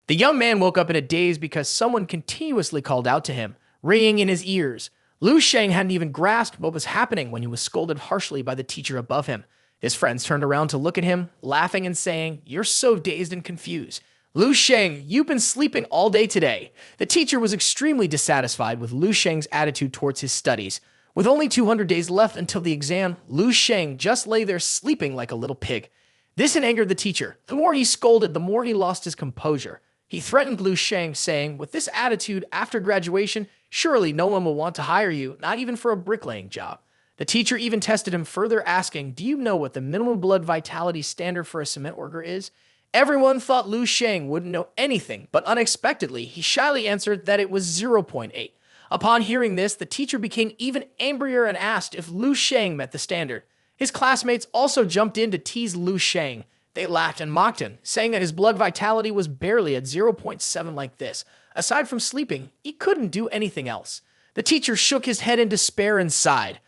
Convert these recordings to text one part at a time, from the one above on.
The young man woke up in a daze because someone continuously called out to him, ringing in his ears. Lu Sheng hadn't even grasped what was happening when he was scolded harshly by the teacher above him. His friends turned around to look at him, laughing and saying, "You're so dazed and confused. Lu Sheng, you've been sleeping all day today." The teacher was extremely dissatisfied with Lu Sheng's attitude towards his studies. With only 200 days left until the exam, Lu Sheng just lay there sleeping like a little pig. This had angered the teacher. The more he scolded, the more he lost his composure. He threatened Lu Sheng, saying, "With this attitude, after graduation, surely no one will want to hire you, not even for a bricklaying job." The teacher even tested him further, asking, "Do you know what the minimum blood vitality standard for a cement worker is?" Everyone thought Lu Sheng wouldn't know anything, but unexpectedly, he shyly answered that it was 0.8. Upon hearing this, the teacher became even angrier and asked if Lu Sheng met the standard. His classmates also jumped in to tease Lu Sheng. They laughed and mocked him, saying that his blood vitality was barely at 0.7 like this. Aside from sleeping, he couldn't do anything else. The teacher shook his head in despair and sighed.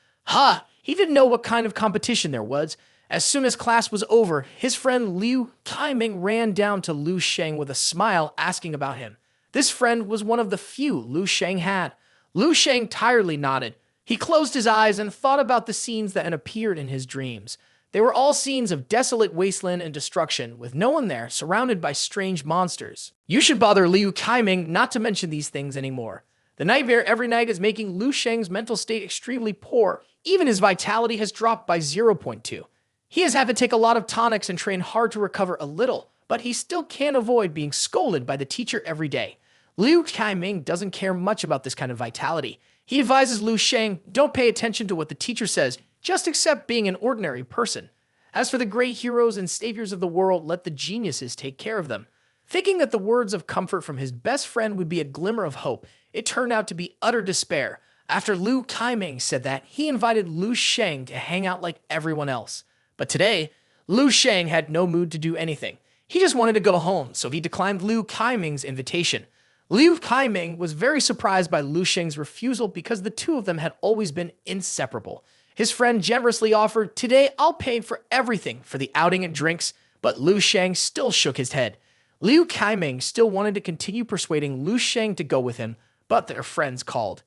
He didn't know what kind of competition there was. As soon as class was over, his friend Liu Kaiming ran down to Lu Sheng with a smile, asking about him. This friend was one of the few Lu Sheng had. Lu Sheng tiredly nodded. He closed his eyes and thought about the scenes that had appeared in his dreams. They were all scenes of desolate wasteland and destruction, with no one there, surrounded by strange monsters. You should bother Liu Kaiming not to mention these things anymore. The nightmare every night is making Lu Sheng's mental state extremely poor. Even his vitality has dropped by 0.2. He has had to take a lot of tonics and train hard to recover a little, but he still can't avoid being scolded by the teacher every day. Liu Kaiming doesn't care much about this kind of vitality. He advises Lu Sheng, don't pay attention to what the teacher says, just accept being an ordinary person. As for the great heroes and saviors of the world, let the geniuses take care of them. Thinking that the words of comfort from his best friend would be a glimmer of hope, it turned out to be utter despair. After Liu Kaiming said that, he invited Lu Sheng to hang out like everyone else. But today, Lu Sheng had no mood to do anything. He just wanted to go home, so he declined Liu Kaiming's invitation. Liu Kaiming was very surprised by Lu Sheng's refusal because the two of them had always been inseparable. His friend generously offered, "Today I'll pay for everything for the outing and drinks," but Lu Sheng still shook his head. Liu Kaiming still wanted to continue persuading Lu Sheng to go with him, but their friends called.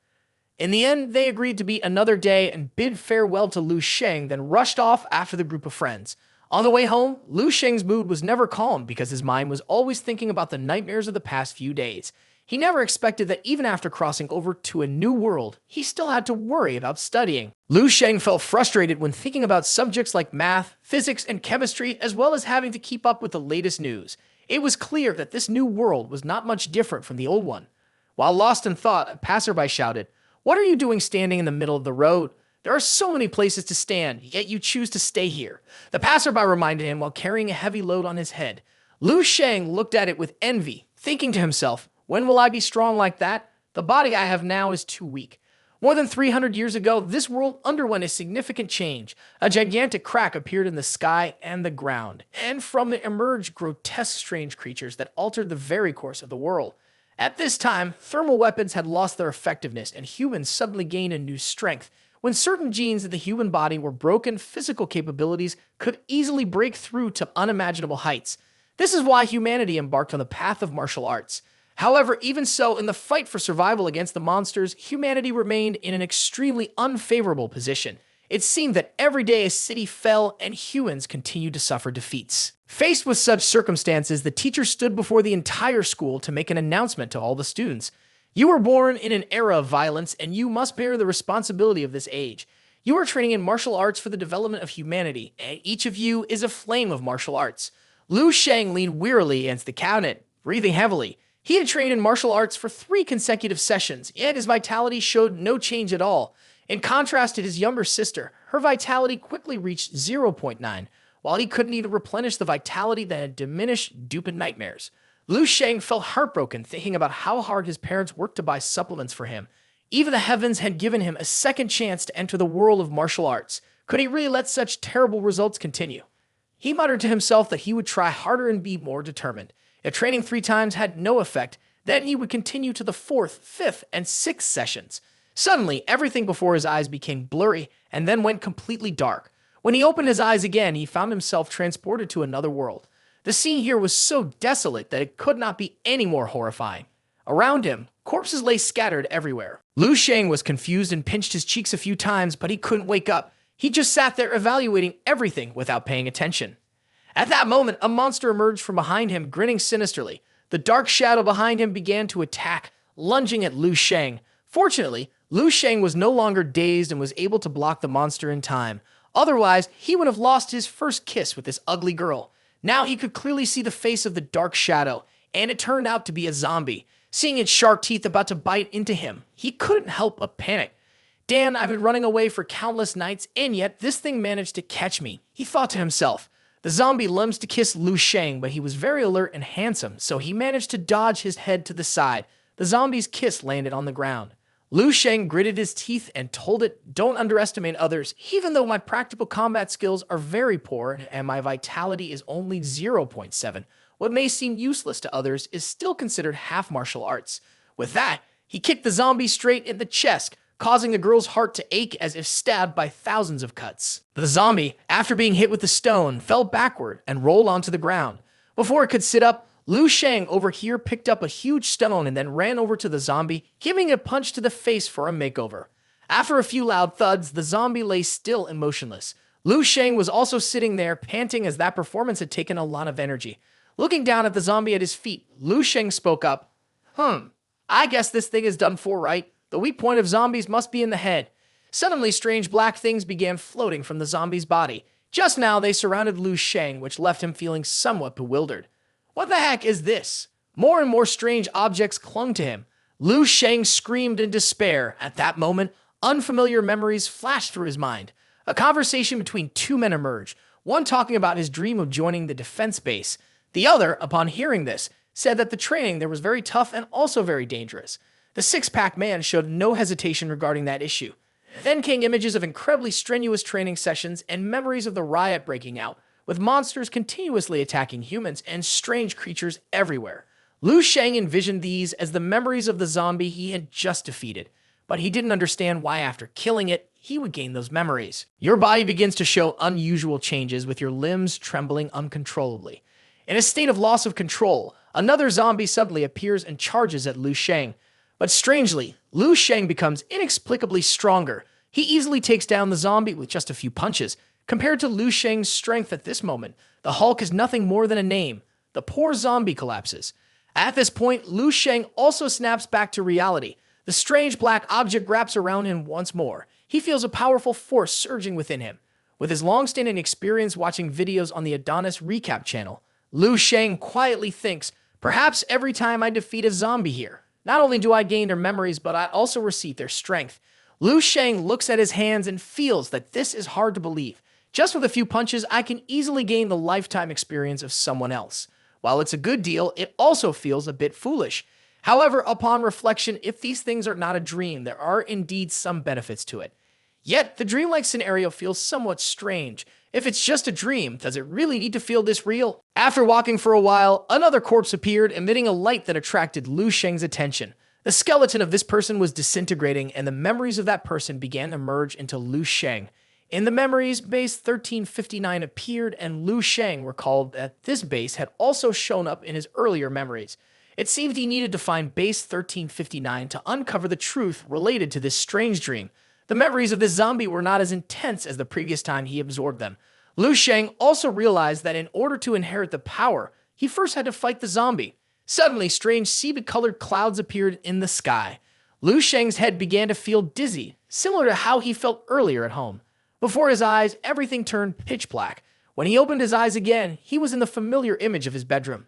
In the end, they agreed to meet another day and bid farewell to Lu Sheng, then rushed off after the group of friends. On the way home, Lu Sheng's mood was never calm because his mind was always thinking about the nightmares of the past few days. He never expected that even after crossing over to a new world, he still had to worry about studying. Lu Sheng felt frustrated when thinking about subjects like math, physics, and chemistry, as well as having to keep up with the latest news. It was clear that this new world was not much different from the old one. While lost in thought, a passerby shouted, "What are you doing standing in the middle of the road? There are so many places to stand, yet you choose to stay here." The passerby reminded him while carrying a heavy load on his head. Lu Sheng looked at it with envy, thinking to himself, "When will I be strong like that? The body I have now is too weak." More than 300 years ago, this world underwent a significant change. A gigantic crack appeared in the sky and the ground, and from it emerged grotesque strange creatures that altered the very course of the world. At this time, thermal weapons had lost their effectiveness, and humans suddenly gained a new strength. When certain genes in the human body were broken, physical capabilities could easily break through to unimaginable heights. This is why humanity embarked on the path of martial arts. However, even so, in the fight for survival against the monsters, humanity remained in an extremely unfavorable position. It seemed that every day a city fell and humans continued to suffer defeats. Faced with such circumstances, the teacher stood before the entire school to make an announcement to all the students. "You were born in an era of violence, and you must bear the responsibility of this age. You are training in martial arts for the development of humanity, and each of you is a flame of martial arts." Lu Sheng leaned wearily against the cabinet, breathing heavily. He had trained in martial arts for 3 consecutive sessions, yet his vitality showed no change at all. In contrast to his younger sister, her vitality quickly reached 0.9, while he couldn't even replenish the vitality that had diminished due to nightmares. Lu Sheng felt heartbroken thinking about how hard his parents worked to buy supplements for him. Even the heavens had given him a second chance to enter the world of martial arts. Could he really let such terrible results continue? He muttered to himself that he would try harder and be more determined. If training 3 times had no effect, then he would continue to the 4th, 5th, and 6th sessions. Suddenly, everything before his eyes became blurry and then went completely dark. When he opened his eyes again, he found himself transported to another world. The scene here was so desolate that it could not be any more horrifying. Around him, corpses lay scattered everywhere. Lu Sheng was confused and pinched his cheeks a few times, but he couldn't wake up. He just sat there evaluating everything without paying attention. At that moment, a monster emerged from behind him, grinning sinisterly. The dark shadow behind him began to attack, lunging at Lu Sheng. Fortunately, Lu Sheng was no longer dazed and was able to block the monster in time. Otherwise, he would have lost his first kiss with this ugly girl. Now he could clearly see the face of the dark shadow, and it turned out to be a zombie. Seeing its sharp teeth about to bite into him, he couldn't help but panic. Dan, I've been running away for countless nights, and yet this thing managed to catch me, he thought to himself. The zombie lunged to kiss Lu Sheng, but he was very alert and handsome, so he managed to dodge his head to the side. The zombie's kiss landed on the ground. Lu Sheng gritted his teeth and told it, don't underestimate others. Even though my practical combat skills are very poor and my vitality is only 0.7, what may seem useless to others is still considered half martial arts. With that, he kicked the zombie straight in the chest, causing the girl's heart to ache as if stabbed by thousands of cuts. The zombie, after being hit with the stone, fell backward and rolled onto the ground. Before it could sit up, Lu Sheng over here picked up a huge stone and then ran over to the zombie, giving it a punch to the face for a makeover. After a few loud thuds, the zombie lay still and motionless. Lu Sheng was also sitting there, panting as that performance had taken a lot of energy. Looking down at the zombie at his feet, Lu Sheng spoke up. I guess this thing is done for, right? The weak point of zombies must be in the head. Suddenly, strange black things began floating from the zombie's body. Just now, they surrounded Lu Sheng, which left him feeling somewhat bewildered. What the heck is this? More and more strange objects clung to him. Lu Sheng screamed in despair. At that moment, unfamiliar memories flashed through his mind. A conversation between two men emerged, one talking about his dream of joining the defense base. The other, upon hearing this, said that the training there was very tough and also very dangerous. The six-pack man showed no hesitation regarding that issue. Then came images of incredibly strenuous training sessions and memories of the riot breaking out, with monsters continuously attacking humans and strange creatures everywhere. Lu Sheng envisioned these as the memories of the zombie he had just defeated, but he didn't understand why after killing it, he would gain those memories. Your body begins to show unusual changes, with your limbs trembling uncontrollably. In a state of loss of control, another zombie suddenly appears and charges at Lu Sheng. But strangely, Lu Sheng becomes inexplicably stronger. He easily takes down the zombie with just a few punches. Compared to Lu Sheng's strength at this moment, the Hulk is nothing more than a name. The poor zombie collapses. At this point, Lu Sheng also snaps back to reality. The strange black object wraps around him once more. He feels a powerful force surging within him. With his long-standing experience watching videos on the Adonis Recap channel, Lu Sheng quietly thinks, perhaps every time I defeat a zombie here, not only do I gain their memories, but I also receive their strength. Lu Sheng looks at his hands and feels that this is hard to believe. Just with a few punches, I can easily gain the lifetime experience of someone else. While it's a good deal, it also feels a bit foolish. However, upon reflection, if these things are not a dream, there are indeed some benefits to it. Yet, the dreamlike scenario feels somewhat strange. If it's just a dream, does it really need to feel this real? After walking for a while, another corpse appeared, emitting a light that attracted Lu Sheng's attention. The skeleton of this person was disintegrating, and the memories of that person began to merge into Lu Sheng. In the memories, base 1359 appeared, and Lu Sheng recalled that this base had also shown up in his earlier memories. It seemed he needed to find base 1359 to uncover the truth related to this strange dream. The memories of this zombie were not as intense as the previous time he absorbed them. Lu Sheng also realized that in order to inherit the power, he first had to fight the zombie. Suddenly, strange seaweed-colored clouds appeared in the sky. Lu Sheng's head began to feel dizzy, similar to how he felt earlier at home. Before his eyes, everything turned pitch black. When he opened his eyes again, he was in the familiar image of his bedroom.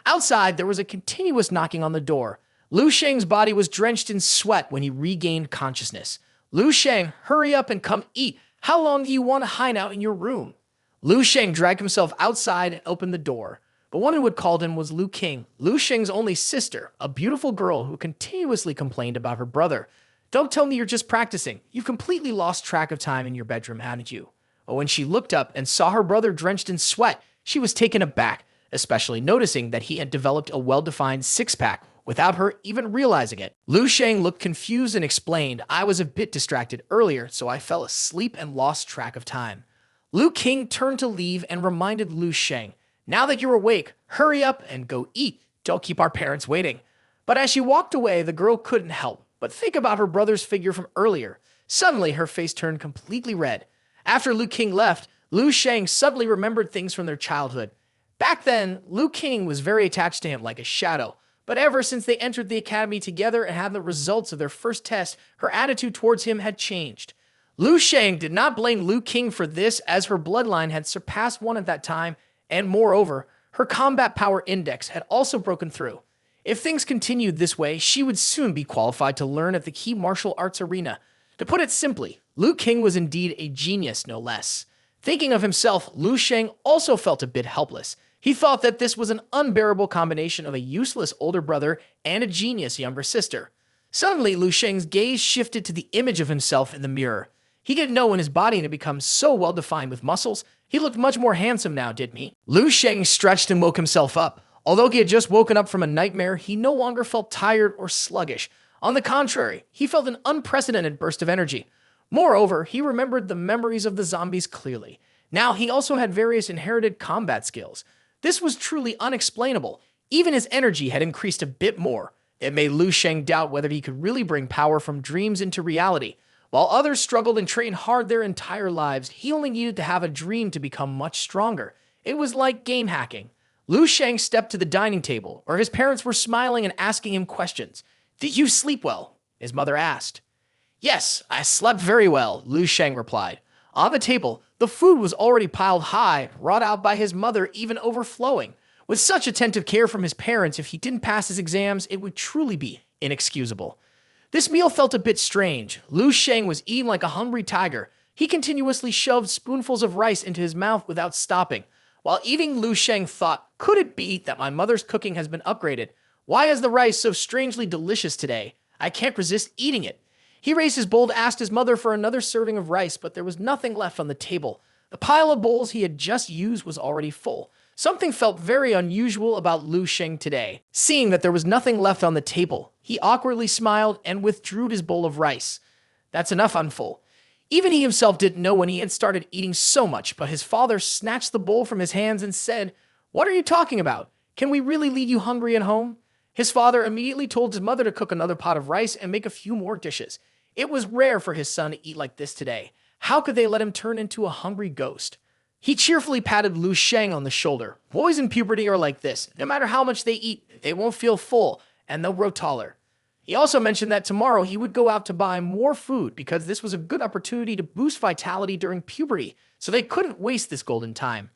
Outside, there was a continuous knocking on the door. Lu Sheng's body was drenched in sweat when he regained consciousness. Lu Sheng, hurry up and come eat. How long do you want to hide out in your room? Lu Sheng dragged himself outside and opened the door. The one who had called him was Lu King, Lu Sheng's only sister, a beautiful girl who continuously complained about her brother. Don't tell me you're just practicing. You've completely lost track of time in your bedroom, haven't you? But when she looked up and saw her brother drenched in sweat, she was taken aback, especially noticing that he had developed a well-defined six-pack without her even realizing it. Lu Sheng looked confused and explained, I was a bit distracted earlier, so I fell asleep and lost track of time. Lu King turned to leave and reminded Lu Sheng, Now that you're awake, hurry up and go eat. Don't keep our parents waiting." But as she walked away, the girl couldn't help but think about her brother's figure from earlier. Suddenly, her face turned completely red. After Lu King left, Lu Sheng suddenly remembered things from their childhood. Back then, Lu King was very attached to him like a shadow. But ever since they entered the academy together and had the results of their first test, her attitude towards him had changed. Lu Sheng did not blame Lu King for this, as her bloodline had surpassed one at that time, and moreover, her combat power index had also broken through. If things continued this way, she would soon be qualified to learn at the key martial arts arena. To put it simply, Lu King was indeed a genius, no less. Thinking of himself, Lu Sheng also felt a bit helpless. He thought that this was an unbearable combination of a useless older brother and a genius younger sister. Suddenly, Lu Sheng's gaze shifted to the image of himself in the mirror. He didn't know when his body had become so well-defined with muscles. He looked much more handsome now, didn't he? Lu Sheng stretched and woke himself up. Although he had just woken up from a nightmare, he no longer felt tired or sluggish. On the contrary, he felt an unprecedented burst of energy. Moreover, he remembered the memories of the zombies clearly. Now he also had various inherited combat skills. This was truly unexplainable. Even his energy had increased a bit more. It made Lu Sheng doubt whether he could really bring power from dreams into reality. While others struggled and trained hard their entire lives, he only needed to have a dream to become much stronger. It was like game hacking. Lu Sheng stepped to the dining table, where his parents were smiling and asking him questions. "Did you sleep well?" his mother asked. "Yes, I slept very well," Lu Sheng replied. On the table, the food was already piled high, brought out by his mother, even overflowing. With such attentive care from his parents, if he didn't pass his exams, it would truly be inexcusable. This meal felt a bit strange. Lu Sheng was eating like a hungry tiger. He continuously shoved spoonfuls of rice into his mouth without stopping. While eating, Lu Sheng thought, "Could it be that my mother's cooking has been upgraded? Why is the rice so strangely delicious today? I can't resist eating it." He raised his bowl to ask his mother for another serving of rice, but there was nothing left on the table. The pile of bowls he had just used was already full. Something felt very unusual about Lu Sheng today. Seeing that there was nothing left on the table, he awkwardly smiled and withdrew his bowl of rice. "That's enough, I'm full." Even he himself didn't know when he had started eating so much, but his father snatched the bowl from his hands and said, "What are you talking about? Can we really leave you hungry at home?" His father immediately told his mother to cook another pot of rice and make a few more dishes. It was rare for his son to eat like this today. How could they let him turn into a hungry ghost? He cheerfully patted Lu Sheng on the shoulder. Boys in puberty are like this. No matter how much they eat, they won't feel full, and they'll grow taller. He also mentioned that tomorrow he would go out to buy more food because this was a good opportunity to boost vitality during puberty, so they couldn't waste this golden time.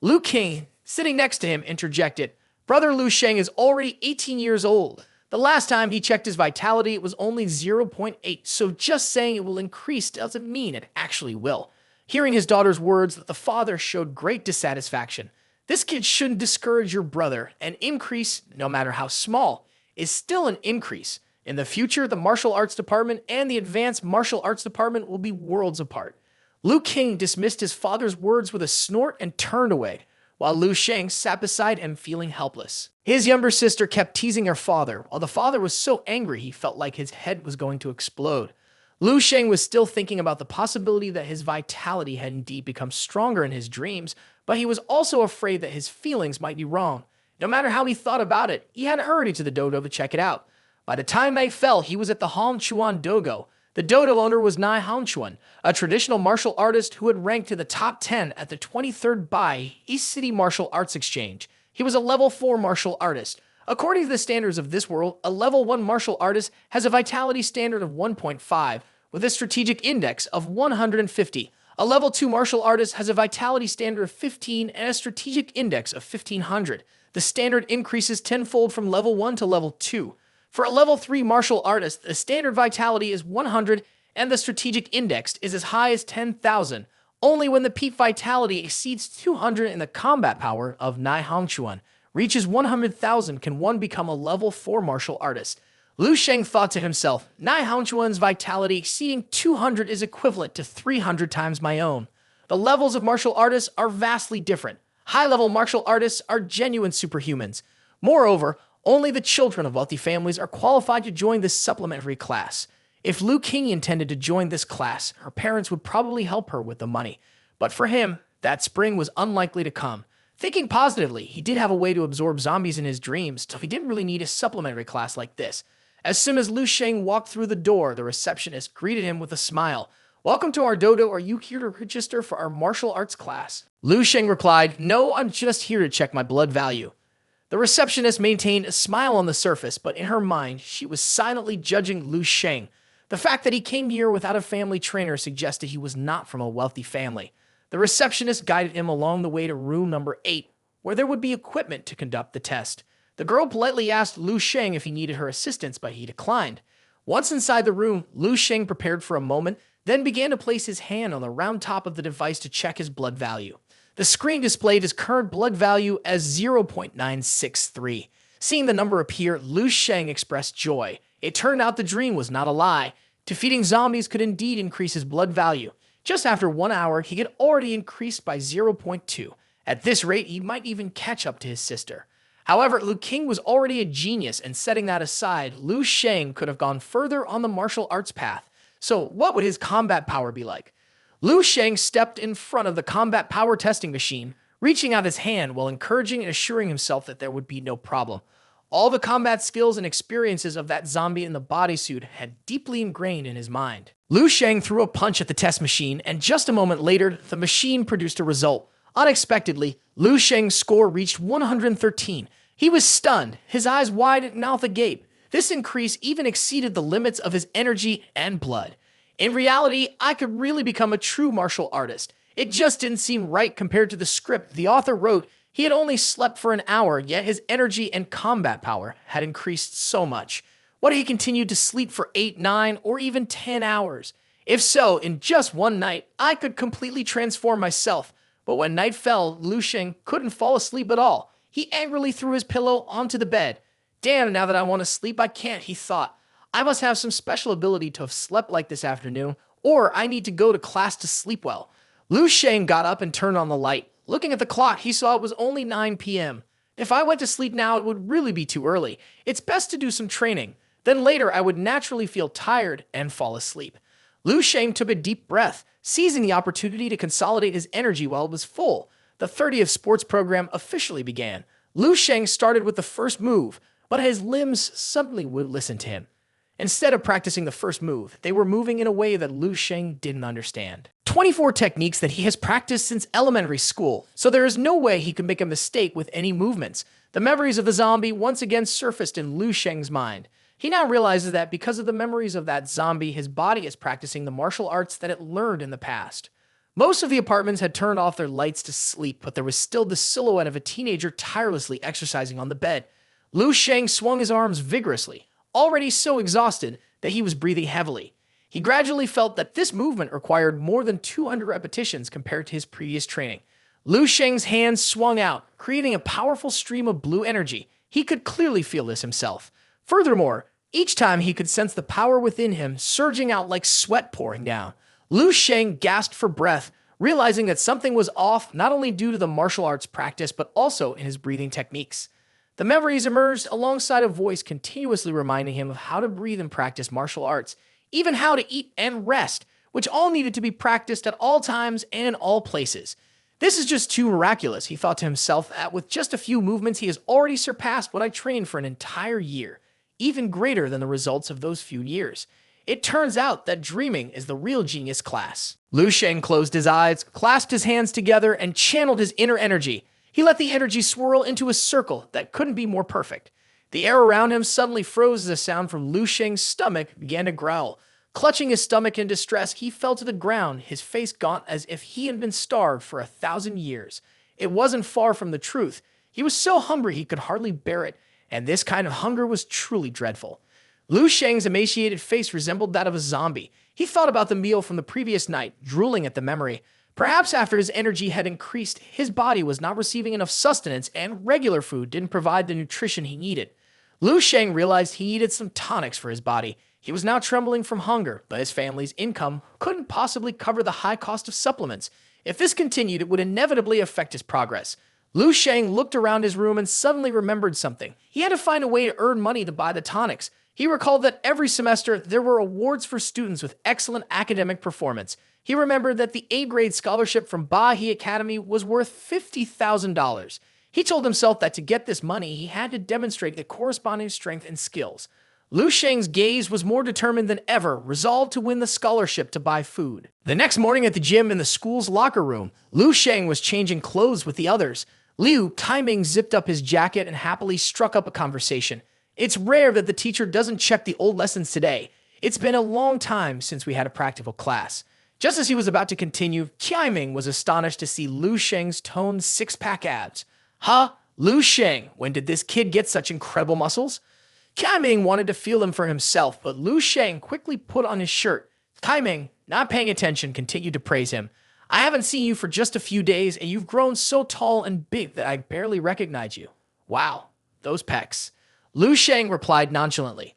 Lu King, sitting next to him, interjected, "Brother Lu Sheng is already 18 years old. The last time he checked his vitality, it was only 0.8, so just saying it will increase doesn't mean it actually will." Hearing his daughter's words, the father showed great dissatisfaction. This kid shouldn't discourage your brother. An increase, no matter how small, is still an increase. In the future, the martial arts department and the advanced martial arts department will be worlds apart. Lu King dismissed his father's words with a snort and turned away, while Lu Sheng sat beside him feeling helpless. His younger sister kept teasing her father, while the father was so angry he felt like his head was going to explode. Lu Sheng was still thinking about the possibility that his vitality had indeed become stronger in his dreams, but he was also afraid that his feelings might be wrong. No matter how he thought about it, he had to hurry to the dojo to check it out. By the time night fell, he was at the Hanchuan Dojo. The dojo owner was Nai Hanchuan, a traditional martial artist who had ranked to the top 10 at the 23rd Bai East City Martial Arts Exchange. He was a level 4 martial artist. According to the standards of this world, a level 1 martial artist has a vitality standard of 1.5, with a strategic index of 150. A level 2 martial artist has a vitality standard of 15 and a strategic index of 1500. The standard increases tenfold from level 1 to level 2. For a level 3 martial artist, the standard vitality is 100 and the strategic index is as high as 10,000. Only when the peak vitality exceeds 200 and the combat power of Nai Hangchuan reaches 100,000 can one become a level 4 martial artist. Lu Sheng thought to himself, Nai Hangchuan's vitality exceeding 200 is equivalent to 300 times my own. The levels of martial artists are vastly different. High-level martial artists are genuine superhumans. Moreover, only the children of wealthy families are qualified to join this supplementary class. If Lu King intended to join this class, her parents would probably help her with the money. But for him, that spring was unlikely to come. Thinking positively, he did have a way to absorb zombies in his dreams, so he didn't really need a supplementary class like this. As soon as Lu Sheng walked through the door, the receptionist greeted him with a smile. "Welcome to our dojo. Are you here to register for our martial arts class?" Lu Sheng replied, "No, I'm just here to check my blood value." The receptionist maintained a smile on the surface, but in her mind, she was silently judging Lu Sheng. The fact that he came here without a family trainer suggested he was not from a wealthy family. The receptionist guided him along the way to room number 8, where there would be equipment to conduct the test. The girl politely asked Lu Sheng if he needed her assistance, but he declined. Once inside the room, Lu Sheng prepared for a moment, then began to place his hand on the round top of the device to check his blood value. The screen displayed his current blood value as 0.963. Seeing the number appear, Lu Sheng expressed joy. It turned out the dream was not a lie. Defeating zombies could indeed increase his blood value. Just after 1 hour, he had already increased by 0.2. At this rate, he might even catch up to his sister. However, Lu King was already a genius, and setting that aside, Lu Sheng could have gone further on the martial arts path. So what would his combat power be like? Lu Sheng stepped in front of the combat power testing machine, reaching out his hand while encouraging and assuring himself that there would be no problem. All the combat skills and experiences of that zombie in the bodysuit had deeply ingrained in his mind. Lu Sheng threw a punch at the test machine, and just a moment later, the machine produced a result. Unexpectedly, Lu Sheng's score reached 113. He was stunned, his eyes wide and mouth agape. This increase even exceeded the limits of his energy and blood. In reality, I could really become a true martial artist. It just didn't seem right compared to the script the author wrote. He had only slept for an hour, yet his energy and combat power had increased so much. What if he continued to sleep for 8, 9, or even 10 hours? If so, in just one night, I could completely transform myself. But when night fell, Lu Sheng couldn't fall asleep at all. He angrily threw his pillow onto the bed. "Damn, now that I want to sleep, I can't," he thought. "I must have some special ability to have slept like this afternoon, or I need to go to class to sleep well." Lu Sheng got up and turned on the light. Looking at the clock, he saw it was only 9 p.m. "If I went to sleep now, it would really be too early. It's best to do some training. Then later, I would naturally feel tired and fall asleep." Lu Sheng took a deep breath, seizing the opportunity to consolidate his energy while it was full. The 30th sports program officially began. Lu Sheng started with the first move, but his limbs suddenly would listen to him. Instead of practicing the first move, they were moving in a way that Lu Sheng didn't understand. 24 techniques that he has practiced since elementary school, so there is no way he could make a mistake with any movements. The memories of the zombie once again surfaced in Lu Sheng's mind. He now realizes that because of the memories of that zombie, his body is practicing the martial arts that it learned in the past. Most of the apartments had turned off their lights to sleep, but there was still the silhouette of a teenager tirelessly exercising on the bed. Lu Sheng swung his arms vigorously, already so exhausted that he was breathing heavily. He gradually felt that this movement required more than 200 repetitions compared to his previous training. Lu Sheng's hands swung out, creating a powerful stream of blue energy. He could clearly feel this himself. Furthermore, each time he could sense the power within him surging out like sweat pouring down. Lu Sheng gasped for breath, realizing that something was off not only due to the martial arts practice, but also in his breathing techniques. The memories emerged alongside a voice continuously reminding him of how to breathe and practice martial arts, even how to eat and rest, which all needed to be practiced at all times and in all places. This is just too miraculous, he thought to himself, that with just a few movements he has already surpassed what I trained for an entire year, even greater than the results of those few years. It turns out that dreaming is the real genius class. Lu Sheng closed his eyes, clasped his hands together, and channeled his inner energy. He let the energy swirl into a circle that couldn't be more perfect. The air around him suddenly froze as a sound from Lu Sheng's stomach began to growl. Clutching his stomach in distress, he fell to the ground, his face gaunt as if he had been starved for 1,000 years. It wasn't far from the truth. He was so hungry he could hardly bear it, and this kind of hunger was truly dreadful. Lu Sheng's emaciated face resembled that of a zombie. He thought about the meal from the previous night, drooling at the memory. Perhaps after his energy had increased, his body was not receiving enough sustenance and regular food didn't provide the nutrition he needed. Lu Sheng realized he needed some tonics for his body. He was now trembling from hunger, but his family's income couldn't possibly cover the high cost of supplements. If this continued, it would inevitably affect his progress. Lu Sheng looked around his room and suddenly remembered something. He had to find a way to earn money to buy the tonics. He recalled that every semester there were awards for students with excellent academic performance. He remembered that the 8th grade scholarship from Bahi Academy was worth $50,000. He told himself that to get this money, he had to demonstrate the corresponding strength and skills. Lu Sheng's gaze was more determined than ever, resolved to win the scholarship to buy food. The next morning at the gym in the school's locker room, Lu Sheng was changing clothes with the others. Liu Kaiming zipped up his jacket and happily struck up a conversation. It's rare that the teacher doesn't check the old lessons today. It's been a long time since we had a practical class. Just as he was about to continue, Kaiming was astonished to see Lu Sheng's toned six-pack abs. Huh? Lu Sheng, when did this kid get such incredible muscles? Kaiming wanted to feel them for himself, but Lu Sheng quickly put on his shirt. Kaiming, not paying attention, continued to praise him. I haven't seen you for just a few days, and you've grown so tall and big that I barely recognize you. Wow, those pecs. Lu Sheng replied nonchalantly.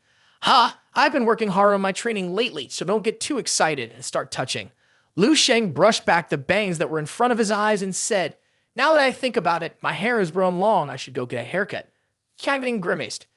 I've been working hard on my training lately, so don't get too excited and start touching. Lu Sheng brushed back the bangs that were in front of his eyes and said, Now that I think about it, my hair has grown long, I should go get a haircut. Kaiming grimaced.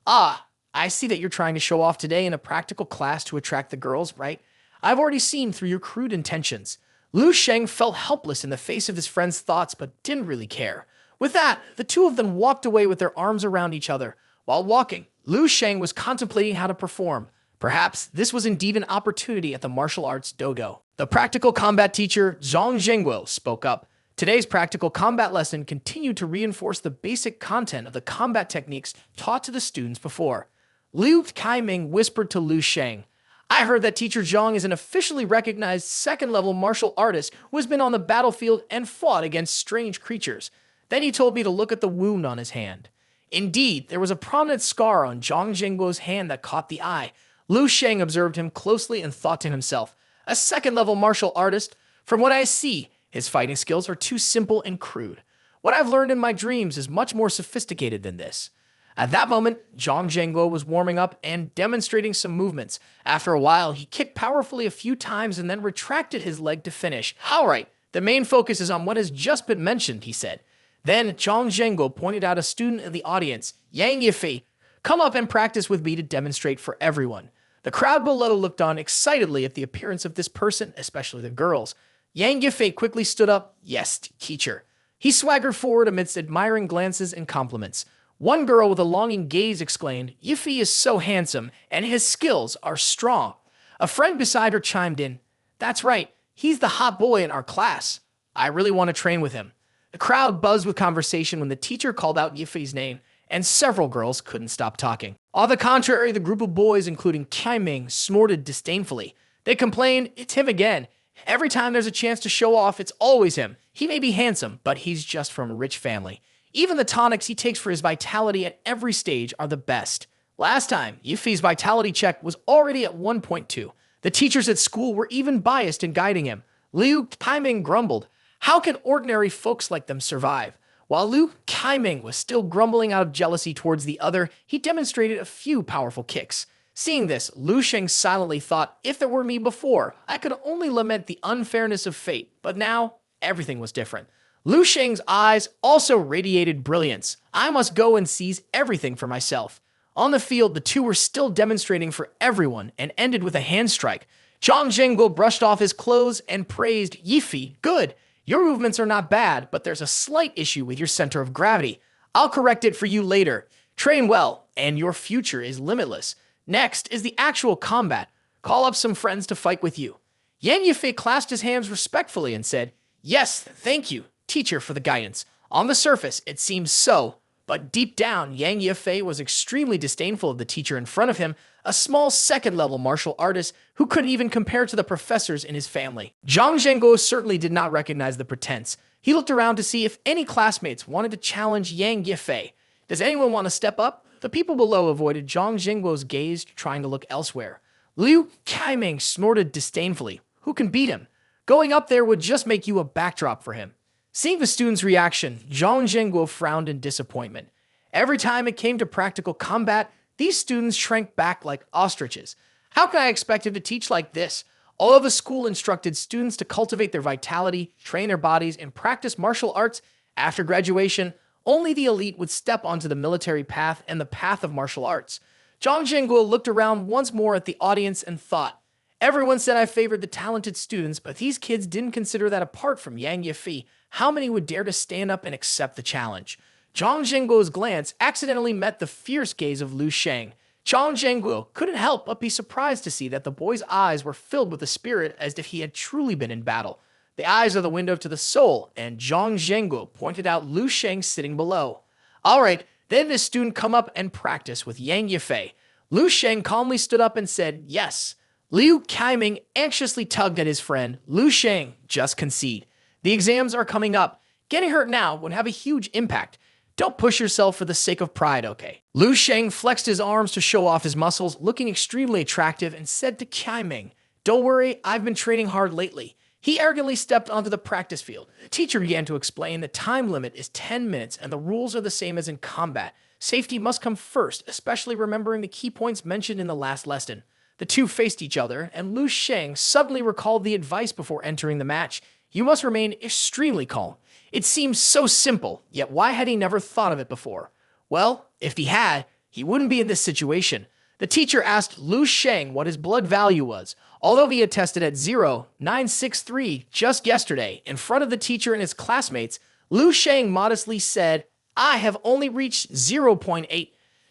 I see that you're trying to show off today in a practical class to attract the girls, right? I've already seen through your crude intentions. Lu Sheng felt helpless in the face of his friend's thoughts, but didn't really care. With that, the two of them walked away with their arms around each other. While walking, Lu Sheng was contemplating how to perform. Perhaps this was indeed an opportunity at the martial arts dojo. The practical combat teacher, Zhang Zhengguo, spoke up. Today's practical combat lesson continued to reinforce the basic content of the combat techniques taught to the students before. Liu Kaiming whispered to Lu Sheng, I heard that Teacher Zhang is an officially recognized second-level martial artist who has been on the battlefield and fought against strange creatures. Then he told me to look at the wound on his hand. Indeed, there was a prominent scar on Zhang Zhengguo's hand that caught the eye. Lu Sheng observed him closely and thought to himself, a second-level martial artist? From what I see, his fighting skills are too simple and crude. What I've learned in my dreams is much more sophisticated than this. At that moment, Zhang Zhengguo was warming up and demonstrating some movements. After a while, he kicked powerfully a few times and then retracted his leg to finish. All right, the main focus is on what has just been mentioned, he said. Then Zhang Zhengguo pointed out a student in the audience, Yang Yifei. Come up and practice with me to demonstrate for everyone. The crowd below looked on excitedly at the appearance of this person, especially the girls. Yang Yifei quickly stood up. Yes, teacher. He swaggered forward amidst admiring glances and compliments. One girl with a longing gaze exclaimed, Yifei is so handsome, and his skills are strong. A friend beside her chimed in, That's right, he's the hot boy in our class. I really want to train with him. The crowd buzzed with conversation when the teacher called out Yifei's name, and several girls couldn't stop talking. On the contrary, the group of boys, including Kaiming, snorted disdainfully. They complained, It's him again. Every time there's a chance to show off, it's always him. He may be handsome, but he's just from a rich family. Even the tonics he takes for his vitality at every stage are the best. Last time, Yifei's vitality check was already at 1.2. The teachers at school were even biased in guiding him. Liu Kaiming grumbled, How can ordinary folks like them survive? While Liu Kaiming was still grumbling out of jealousy towards the other, he demonstrated a few powerful kicks. Seeing this, Lu Sheng silently thought, If it were me before, I could only lament the unfairness of fate, but now, everything was different. Lu Sheng's eyes also radiated brilliance. I must go and seize everything for myself. On the field, the two were still demonstrating for everyone and ended with a hand strike. Zhang Zhengguo brushed off his clothes and praised Yifei. Good. Your movements are not bad, but there's a slight issue with your center of gravity. I'll correct it for you later. Train well, and your future is limitless. Next is the actual combat. Call up some friends to fight with you. Yang Yifei clasped his hands respectfully and said, Yes, thank you, teacher, for the guidance. On the surface, it seems so, but deep down, Yang Yifei was extremely disdainful of the teacher in front of him, a small second-level martial artist who couldn't even compare to the professors in his family. Zhang Zhengguo certainly did not recognize the pretense. He looked around to see if any classmates wanted to challenge Yang Yifei. Does anyone want to step up? The people below avoided Zhang Zhengguo's gaze, trying to look elsewhere. Liu Kaiming snorted disdainfully. Who can beat him? Going up there would just make you a backdrop for him. Seeing the student's reaction, Zhang Zhengguo frowned in disappointment. Every time it came to practical combat, these students shrank back like ostriches. How can I expect him to teach like this? All of the school instructed students to cultivate their vitality, train their bodies, and practice martial arts. After graduation, only the elite would step onto the military path and the path of martial arts. Zhang Zhengguo looked around once more at the audience and thought, Everyone said I favored the talented students, but these kids didn't consider that apart from Yang Yifi, how many would dare to stand up and accept the challenge? Zhang Zhengguo's glance accidentally met the fierce gaze of Lu Sheng. Zhang Zhengguo couldn't help but be surprised to see that the boy's eyes were filled with the spirit as if he had truly been in battle. The eyes are the window to the soul, and Zhang Zhengguo pointed out Lu Sheng sitting below. All right, then this student come up and practice with Yang Yifei. Lu Sheng calmly stood up and said, yes. Liu Kaiming anxiously tugged at his friend. Lu Sheng, just concede. The exams are coming up. Getting hurt now would have a huge impact. Don't push yourself for the sake of pride, okay? Lu Sheng flexed his arms to show off his muscles, looking extremely attractive, and said to Kaiming, don't worry, I've been training hard lately. He arrogantly stepped onto the practice field. The teacher began to explain the time limit is 10 minutes and the rules are the same as in combat. Safety must come first, especially remembering the key points mentioned in the last lesson. The two faced each other, and Lu Sheng suddenly recalled the advice before entering the match. You must remain extremely calm. It seems so simple, yet why had he never thought of it before? Well, if he had, he wouldn't be in this situation. The teacher asked Lu Sheng what his blood value was. Although he had tested at 0.963 just yesterday in front of the teacher and his classmates, Lu Sheng modestly said, I have only reached 0.8.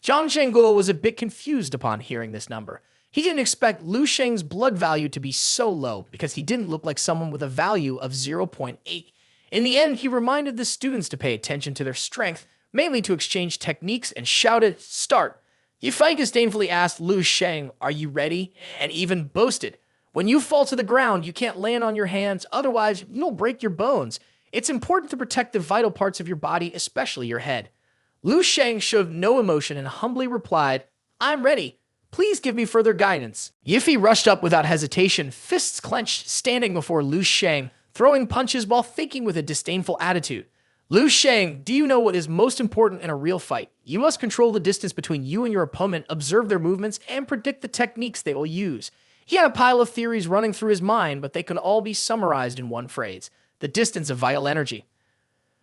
Zhang Zhengguo was a bit confused upon hearing this number. He didn't expect Lu Sheng's blood value to be so low because he didn't look like someone with a value of 0.8. In the end, he reminded the students to pay attention to their strength, mainly to exchange techniques, and shouted, start. Yifei disdainfully asked Lu Sheng, are you ready? And even boasted, when you fall to the ground, you can't land on your hands, otherwise you'll break your bones. It's important to protect the vital parts of your body, especially your head. Lu Sheng showed no emotion and humbly replied, I'm ready. Please give me further guidance. Yifi rushed up without hesitation, fists clenched, standing before Lu Sheng, throwing punches while thinking with a disdainful attitude. Lu Sheng, do you know what is most important in a real fight? You must control the distance between you and your opponent, observe their movements, and predict the techniques they will use. He had a pile of theories running through his mind, but they could all be summarized in one phrase: the distance of vital energy.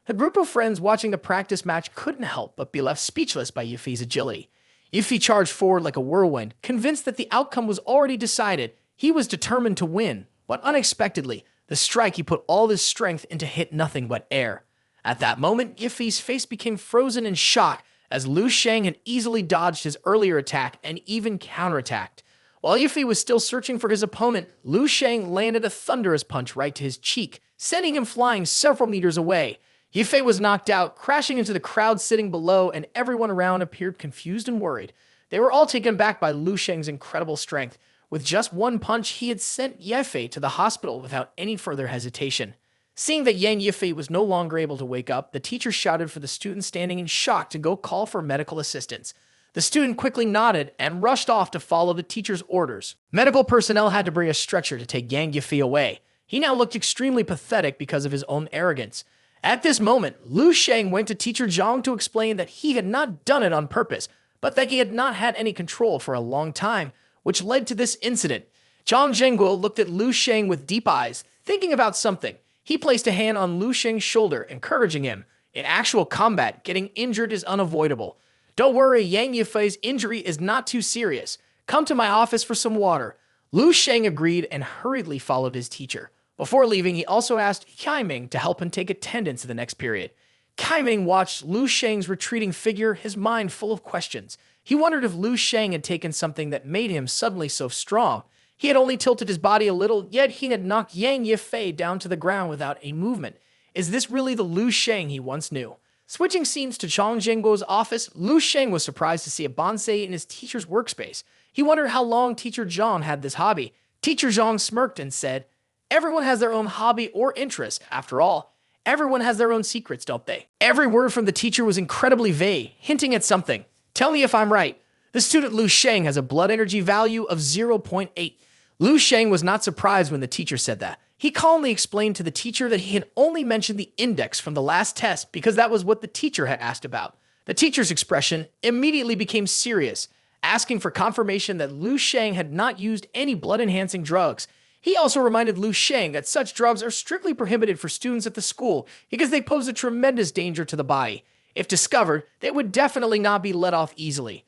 A group of friends watching the practice match couldn't help but be left speechless by Yifi's agility. Yifi charged forward like a whirlwind, convinced that the outcome was already decided. He was determined to win, but unexpectedly, the strike he put all his strength into hit nothing but air. At that moment, Yifi's face became frozen in shock as Lu Sheng had easily dodged his earlier attack and even counterattacked. While Yifi was still searching for his opponent, Lu Sheng landed a thunderous punch right to his cheek, sending him flying several meters away. Yifei was knocked out, crashing into the crowd sitting below, and everyone around appeared confused and worried. They were all taken back by Lu Sheng's incredible strength. With just one punch, he had sent Yifei to the hospital without any further hesitation. Seeing that Yang Yifei was no longer able to wake up, the teacher shouted for the student standing in shock to go call for medical assistance. The student quickly nodded and rushed off to follow the teacher's orders. Medical personnel had to bring a stretcher to take Yang Yifei away. He now looked extremely pathetic because of his own arrogance. At this moment, Lu Sheng went to teacher Zhang to explain that he had not done it on purpose, but that he had not had any control for a long time, which led to this incident. Zhang Zhengguo looked at Lu Sheng with deep eyes, thinking about something. He placed a hand on Lu Sheng's shoulder, encouraging him. In actual combat, getting injured is unavoidable. Don't worry, Yang Yifei's injury is not too serious. Come to my office for some water. Lu Sheng agreed and hurriedly followed his teacher. Before leaving, he also asked Kaiming to help him take attendance the next period. Kaiming watched Lu Sheng's retreating figure, his mind full of questions. He wondered if Lu Sheng had taken something that made him suddenly so strong. He had only tilted his body a little, yet he had knocked Yang Yifei down to the ground without a movement. Is this really the Lu Sheng he once knew? Switching scenes to Zhang Zhengguo's office, Lu Sheng was surprised to see a bonsai in his teacher's workspace. He wondered how long teacher Zhang had this hobby. Teacher Zhang smirked and said, everyone has their own hobby or interest. After all, everyone has their own secrets, don't they? Every word from the teacher was incredibly vague, hinting at something. Tell me if I'm right. The student Lu Sheng has a blood energy value of 0.8. Lu Sheng was not surprised when the teacher said that. He calmly explained to the teacher that he had only mentioned the index from the last test because that was what the teacher had asked about. The teacher's expression immediately became serious, asking for confirmation that Lu Sheng had not used any blood-enhancing drugs. He also reminded Lu Sheng that such drugs are strictly prohibited for students at the school because they pose a tremendous danger to the body. If discovered, they would definitely not be let off easily.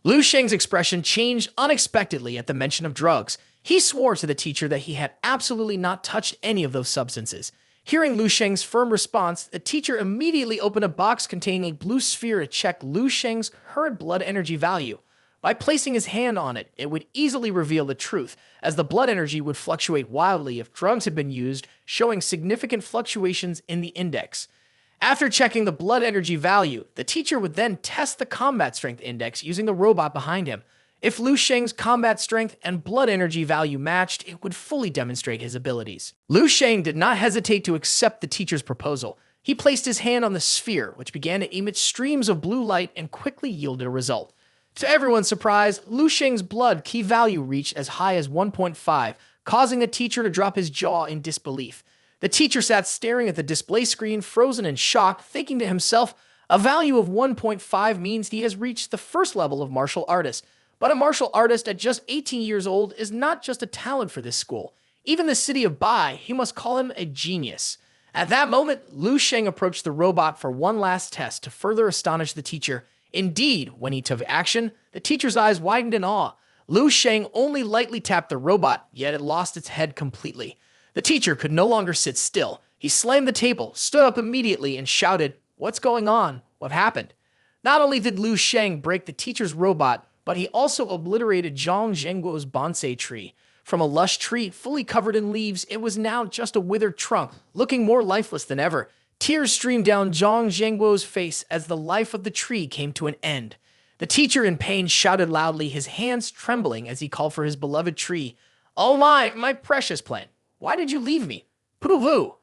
Lu Sheng's expression changed unexpectedly at the mention of drugs. He swore to the teacher that he had absolutely not touched any of those substances. Hearing Lu Sheng's firm response, the teacher immediately opened a box containing a blue sphere to check Lu Sheng's current blood energy value. By placing his hand on it, it would easily reveal the truth, as the blood energy would fluctuate wildly if drugs had been used, showing significant fluctuations in the index. After checking the blood energy value, the teacher would then test the combat strength index using the robot behind him. If Lu Sheng's combat strength and blood energy value matched, it would fully demonstrate his abilities. Lu Sheng did not hesitate to accept the teacher's proposal. He placed his hand on the sphere, which began to emit streams of blue light and quickly yielded a result. To everyone's surprise, Lu Sheng's blood key value reached as high as 1.5, causing the teacher to drop his jaw in disbelief. The teacher sat staring at the display screen, frozen in shock, thinking to himself, a value of 1.5 means he has reached the first level of martial artist. But a martial artist at just 18 years old is not just a talent for this school. Even the city of Bai, he must call him a genius. At that moment, Lu Sheng approached the robot for one last test to further astonish the teacher. Indeed, when he took action, the teacher's eyes widened in awe. Lu Sheng only lightly tapped the robot, yet it lost its head completely. The teacher could no longer sit still. He slammed the table, stood up immediately, and shouted, "What's going on? What happened?" Not only did Lu Sheng break the teacher's robot, but he also obliterated Zhang Zhengguo's bonsai tree. From a lush tree fully covered in leaves, it was now just a withered trunk, looking more lifeless than ever. Tears streamed down Zhang Zhengguo's face as the life of the tree came to an end. The teacher in pain shouted loudly, his hands trembling as he called for his beloved tree. "Oh my precious plant, why did you leave me? Poo-poo."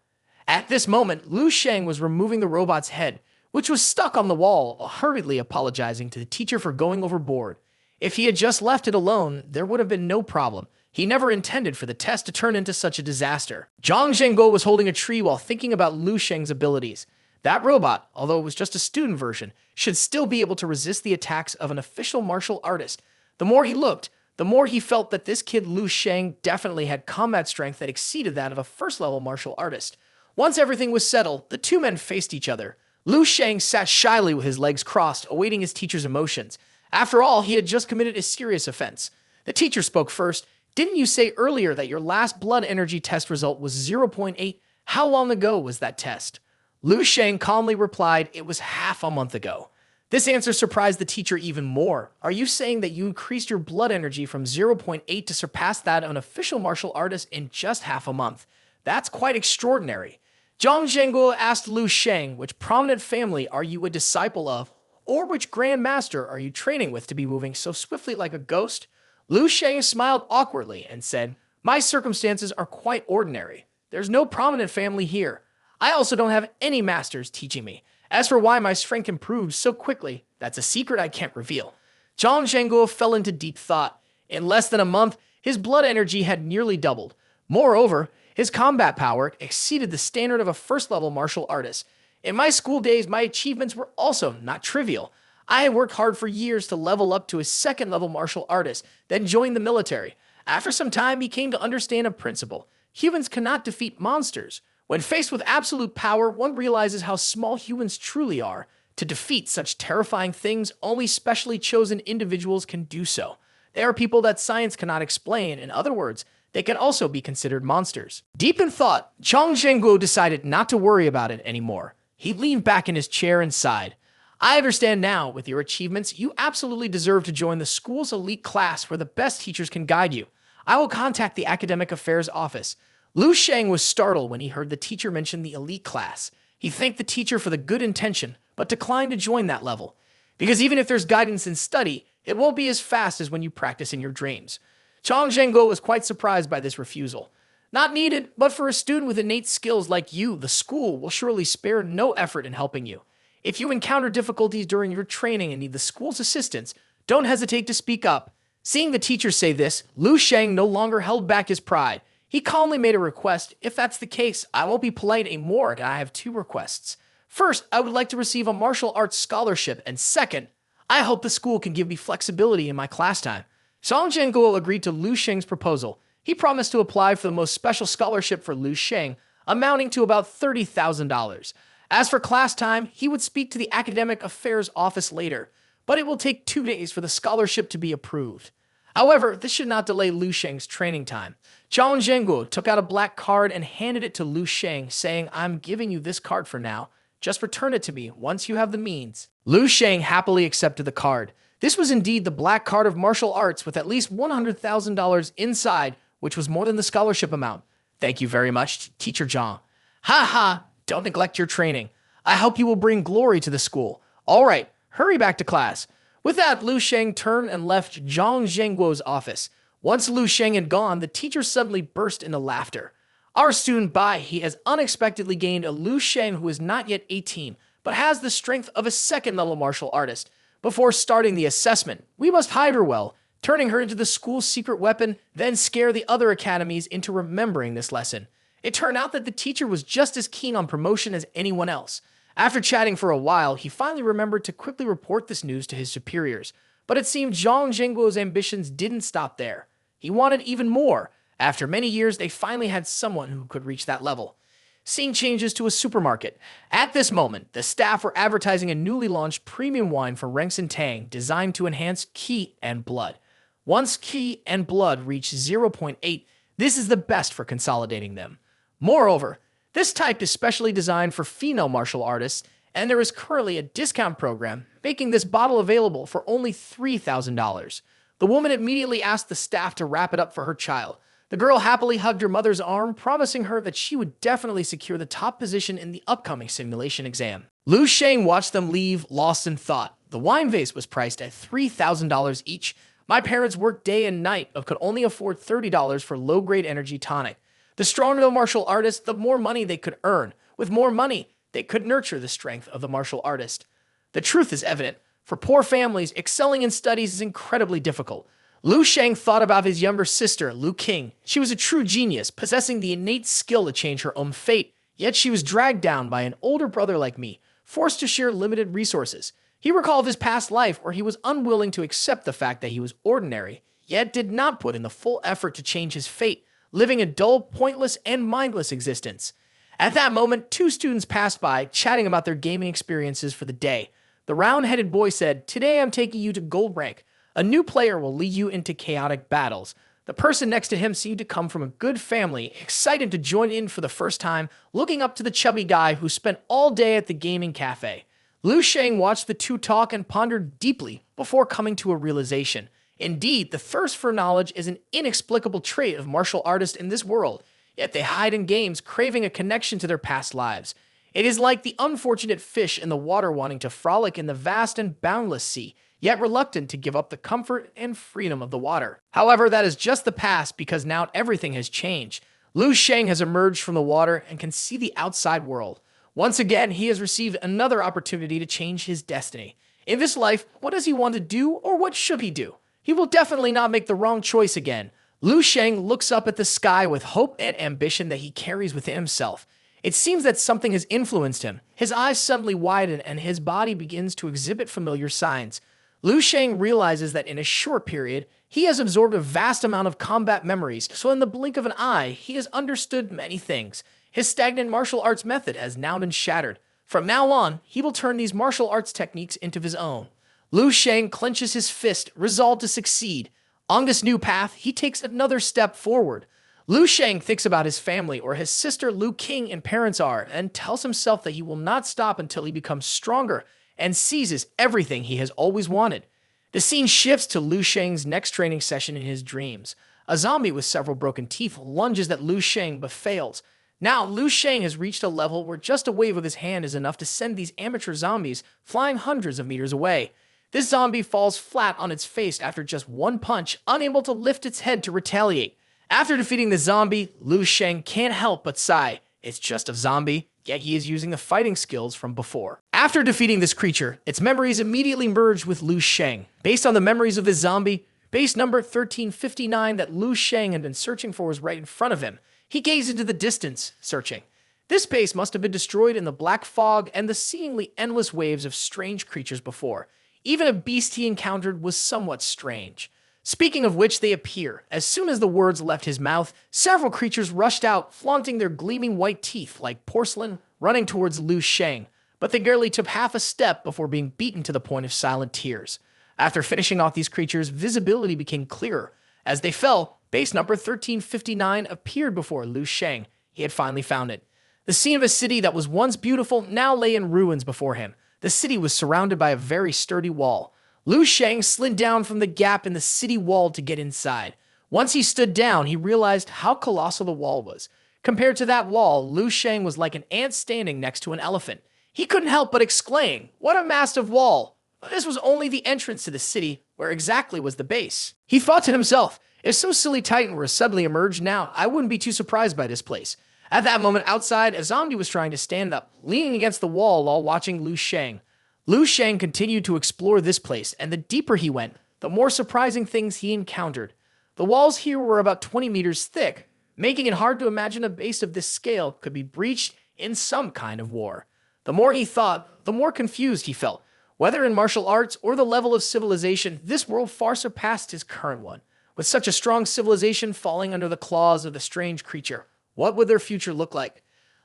At this moment, Lu Sheng was removing the robot's head, which was stuck on the wall, hurriedly apologizing to the teacher for going overboard. If he had just left it alone, there would have been no problem. He never intended for the test to turn into such a disaster. Zhang Zhengguo was holding a tree while thinking about Lu Sheng's abilities. That robot, although it was just a student version, should still be able to resist the attacks of an official martial artist. The more he looked, the more he felt that this kid Lu Sheng definitely had combat strength that exceeded that of a first-level martial artist. Once everything was settled, the two men faced each other. Lu Sheng sat shyly with his legs crossed, awaiting his teacher's emotions. After all, he had just committed a serious offense. The teacher spoke first. "Didn't you say earlier that your last blood energy test result was 0.8? How long ago was that test?" Lu Sheng calmly replied, "It was half a month ago." This answer surprised the teacher even more. "Are you saying that you increased your blood energy from 0.8 to surpass that of an official martial artist in just half a month? That's quite extraordinary." Zhang Zhengguo asked Lu Sheng, "Which prominent family are you a disciple of? Or which Grand Master are you training with to be moving so swiftly like a ghost?" Lu Sheng smiled awkwardly and said, "My circumstances are quite ordinary. There's no prominent family here. I also don't have any masters teaching me. As for why my strength improved so quickly, that's a secret I can't reveal." Zhang Zhengguo fell into deep thought. In less than a month, his blood energy had nearly doubled. Moreover, his combat power exceeded the standard of a first-level martial artist. "In my school days, my achievements were also not trivial. I had worked hard for years to level up to a second-level martial artist, then joined the military. After some time, he came to understand a principle. Humans cannot defeat monsters. When faced with absolute power, one realizes how small humans truly are. To defeat such terrifying things, only specially chosen individuals can do so. They are people that science cannot explain. In other words, they can also be considered monsters." Deep in thought, Zhang Zhengguo decided not to worry about it anymore. He leaned back in his chair and sighed. "I understand now, with your achievements, you absolutely deserve to join the school's elite class where the best teachers can guide you. I will contact the academic affairs office." Lu Sheng was startled when he heard the teacher mention the elite class. He thanked the teacher for the good intention, but declined to join that level. Because even if there's guidance in study, it won't be as fast as when you practice in your dreams. Zhang Zhengguo was quite surprised by this refusal. "Not needed, but for a student with innate skills like you, the school will surely spare no effort in helping you. If you encounter difficulties during your training and need the school's assistance, don't hesitate to speak up." Seeing the teacher say this, Lu Sheng no longer held back his pride. He calmly made a request. "If that's the case, I won't be polite anymore, and I have two requests. First, I would like to receive a martial arts scholarship, and second, I hope the school can give me flexibility in my class time." Zhang Zhengguo agreed to Lu Sheng's proposal. He promised to apply for the most special scholarship for Lu Sheng, amounting to about $30,000. As for class time, he would speak to the academic affairs office later, but it will take 2 days for the scholarship to be approved. However, this should not delay Lu Sheng's training time. Zhang Zhengguo took out a black card and handed it to Lu Sheng, saying, "I'm giving you this card for now. Just return it to me once you have the means." Lu Sheng happily accepted the card. This was indeed the black card of martial arts with at least $100,000 inside, which was more than the scholarship amount. "Thank you very much, Teacher Zhang." "Ha ha, don't neglect your training. I hope you will bring glory to the school. All right, hurry back to class." With that, Lu Sheng turned and left Zhang Zhengguo's office. Once Lu Sheng had gone, the teacher suddenly burst into laughter. Our student Bai, he has unexpectedly gained a Lu Sheng who is not yet 18, but has the strength of a second-level martial artist. Before starting the assessment, we must hide her well, turning her into the school's secret weapon, then scare the other academies into remembering this lesson. It turned out that the teacher was just as keen on promotion as anyone else. After chatting for a while, he finally remembered to quickly report this news to his superiors. But it seemed Zhang Zhengguo's ambitions didn't stop there. He wanted even more. After many years, they finally had someone who could reach that level. Scene changes to a supermarket. At this moment, the staff were advertising a newly launched premium wine for Ranks and Tang designed to enhance Qi and Blood. Once Qi and Blood reach 0.8, this is the best for consolidating them. Moreover, this type is specially designed for female martial artists, and there is currently a discount program making this bottle available for only $3,000. The woman immediately asked the staff to wrap it up for her child. The girl happily hugged her mother's arm, promising her that she would definitely secure the top position in the upcoming simulation exam. Lu Sheng watched them leave, lost in thought. The wine vase was priced at $3,000 each. My parents worked day and night, but could only afford $30 for low-grade energy tonic. The stronger the martial artist, the more money they could earn. With more money, they could nurture the strength of the martial artist. The truth is evident. For poor families, excelling in studies is incredibly difficult. Lu Sheng thought about his younger sister, Lu Qing. She was a true genius, possessing the innate skill to change her own fate, yet she was dragged down by an older brother like me, forced to share limited resources. He recalled his past life where he was unwilling to accept the fact that he was ordinary, yet did not put in the full effort to change his fate, living a dull, pointless, and mindless existence. At that moment, two students passed by, chatting about their gaming experiences for the day. The round-headed boy said, "Today I'm taking you to gold rank. A new player will lead you into chaotic battles." The person next to him seemed to come from a good family, excited to join in for the first time, looking up to the chubby guy who spent all day at the gaming cafe. Lu Sheng watched the two talk and pondered deeply before coming to a realization. Indeed, the thirst for knowledge is an inexplicable trait of martial artists in this world, yet they hide in games, craving a connection to their past lives. It is like the unfortunate fish in the water wanting to frolic in the vast and boundless sea, yet reluctant to give up the comfort and freedom of the water. However, that is just the past because now everything has changed. Lu Sheng has emerged from the water and can see the outside world. Once again, he has received another opportunity to change his destiny. In this life, what does he want to do, or what should he do? He will definitely not make the wrong choice again. Lu Sheng looks up at the sky with hope and ambition that he carries within himself. It seems that something has influenced him. His eyes suddenly widen and his body begins to exhibit familiar signs. Lu Sheng realizes that in a short period, he has absorbed a vast amount of combat memories, so in the blink of an eye, he has understood many things. His stagnant martial arts method has now been shattered. From now on, he will turn these martial arts techniques into his own. Lu Sheng clenches his fist, resolved to succeed. On this new path, he takes another step forward. Lu Sheng thinks about his family, or his sister Lu Qing and parents are, and tells himself that he will not stop until he becomes stronger and seizes everything he has always wanted. The scene shifts to Lu Sheng's next training session in his dreams. A zombie with several broken teeth lunges at Lu Sheng but fails. Now, Lu Sheng has reached a level where just a wave of his hand is enough to send these amateur zombies flying hundreds of meters away. This zombie falls flat on its face after just one punch, unable to lift its head to retaliate. After defeating the zombie, Lu Sheng can't help but sigh. It's just a zombie, yet he is using the fighting skills from before. After defeating this creature, its memories immediately merge with Lu Sheng. Based on the memories of this zombie, base number 1359 that Lu Sheng had been searching for was right in front of him. He gazed into the distance, searching. This base must have been destroyed in the black fog and the seemingly endless waves of strange creatures before. Even a beast he encountered was somewhat strange. Speaking of which, they appear. As soon as the words left his mouth, several creatures rushed out, flaunting their gleaming white teeth like porcelain, running towards Lu Sheng. But they barely took half a step before being beaten to the point of silent tears. After finishing off these creatures, visibility became clearer. As they fell, base number 1359 appeared before Lu Sheng. He had finally found it. The scene of a city that was once beautiful now lay in ruins before him. The city was surrounded by a very sturdy wall. Lu Sheng slid down from the gap in the city wall to get inside. Once he stood down, he realized how colossal the wall was. Compared to that wall, Lu Sheng was like an ant standing next to an elephant. He couldn't help but exclaim, "What a massive wall!" But this was only the entrance to the city, where exactly was the base. He thought to himself, if some silly titan were to suddenly emerge now, I wouldn't be too surprised by this place. At that moment outside, a zombie was trying to stand up, leaning against the wall while watching Lu Sheng. Lu Sheng continued to explore this place, and the deeper he went, the more surprising things he encountered. The walls here were about 20 meters thick, making it hard to imagine a base of this scale could be breached in some kind of war. The more he thought, the more confused he felt. Whether in martial arts or the level of civilization, this world far surpassed his current one. With such a strong civilization falling under the claws of the strange creature, what would their future look like?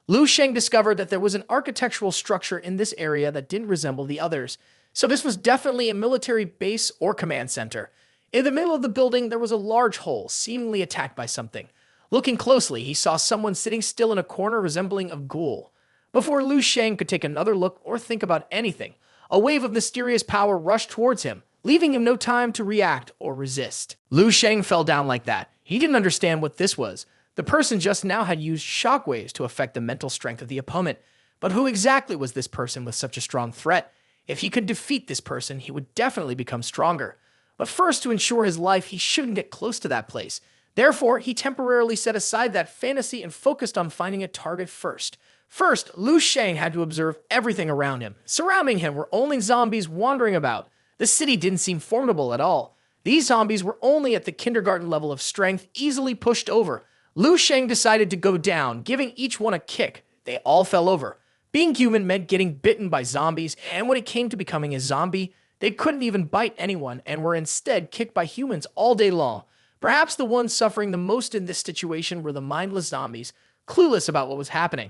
Lu Sheng discovered that there was an architectural structure in this area that didn't resemble the others. So this was definitely a military base or command center. In the middle of the building, there was a large hole, seemingly attacked by something. Looking closely, he saw someone sitting still in a corner resembling a ghoul. Before Lu Sheng could take another look or think about anything, a wave of mysterious power rushed towards him, leaving him no time to react or resist. Lu Sheng fell down like that. He didn't understand what this was. The person just now had used shockwaves to affect the mental strength of the opponent. But who exactly was this person with such a strong threat? If he could defeat this person, he would definitely become stronger. But first, to ensure his life, he shouldn't get close to that place. Therefore, he temporarily set aside that fantasy and focused on finding a target first. First, Lu Sheng had to observe everything around him. Surrounding him were only zombies wandering about. The city didn't seem formidable at all. These zombies were only at the kindergarten level of strength, easily pushed over. Lu Sheng decided to go down, giving each one a kick. They all fell over. Being human meant getting bitten by zombies, and when it came to becoming a zombie, they couldn't even bite anyone and were instead kicked by humans all day long. Perhaps the ones suffering the most in this situation were the mindless zombies, clueless about what was happening.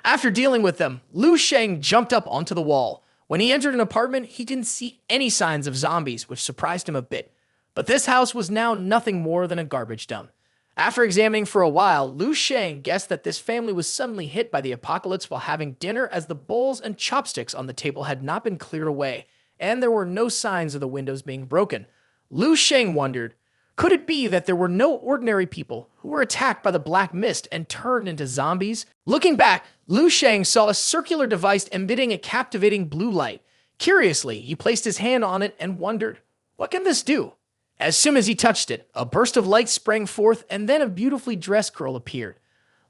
After dealing with them, Lu Sheng jumped up onto the wall. When he entered an apartment, he didn't see any signs of zombies, which surprised him a bit. But this house was now nothing more than a garbage dump. After examining for a while, Lu Sheng guessed that this family was suddenly hit by the apocalypse while having dinner, as the bowls and chopsticks on the table had not been cleared away, and there were no signs of the windows being broken. Lu Sheng wondered, could it be that there were no ordinary people who were attacked by the black mist and turned into zombies? Looking back, Lu Sheng saw a circular device emitting a captivating blue light. Curiously, he placed his hand on it and wondered, what can this do? As soon as he touched it, a burst of light sprang forth, and then a beautifully dressed girl appeared.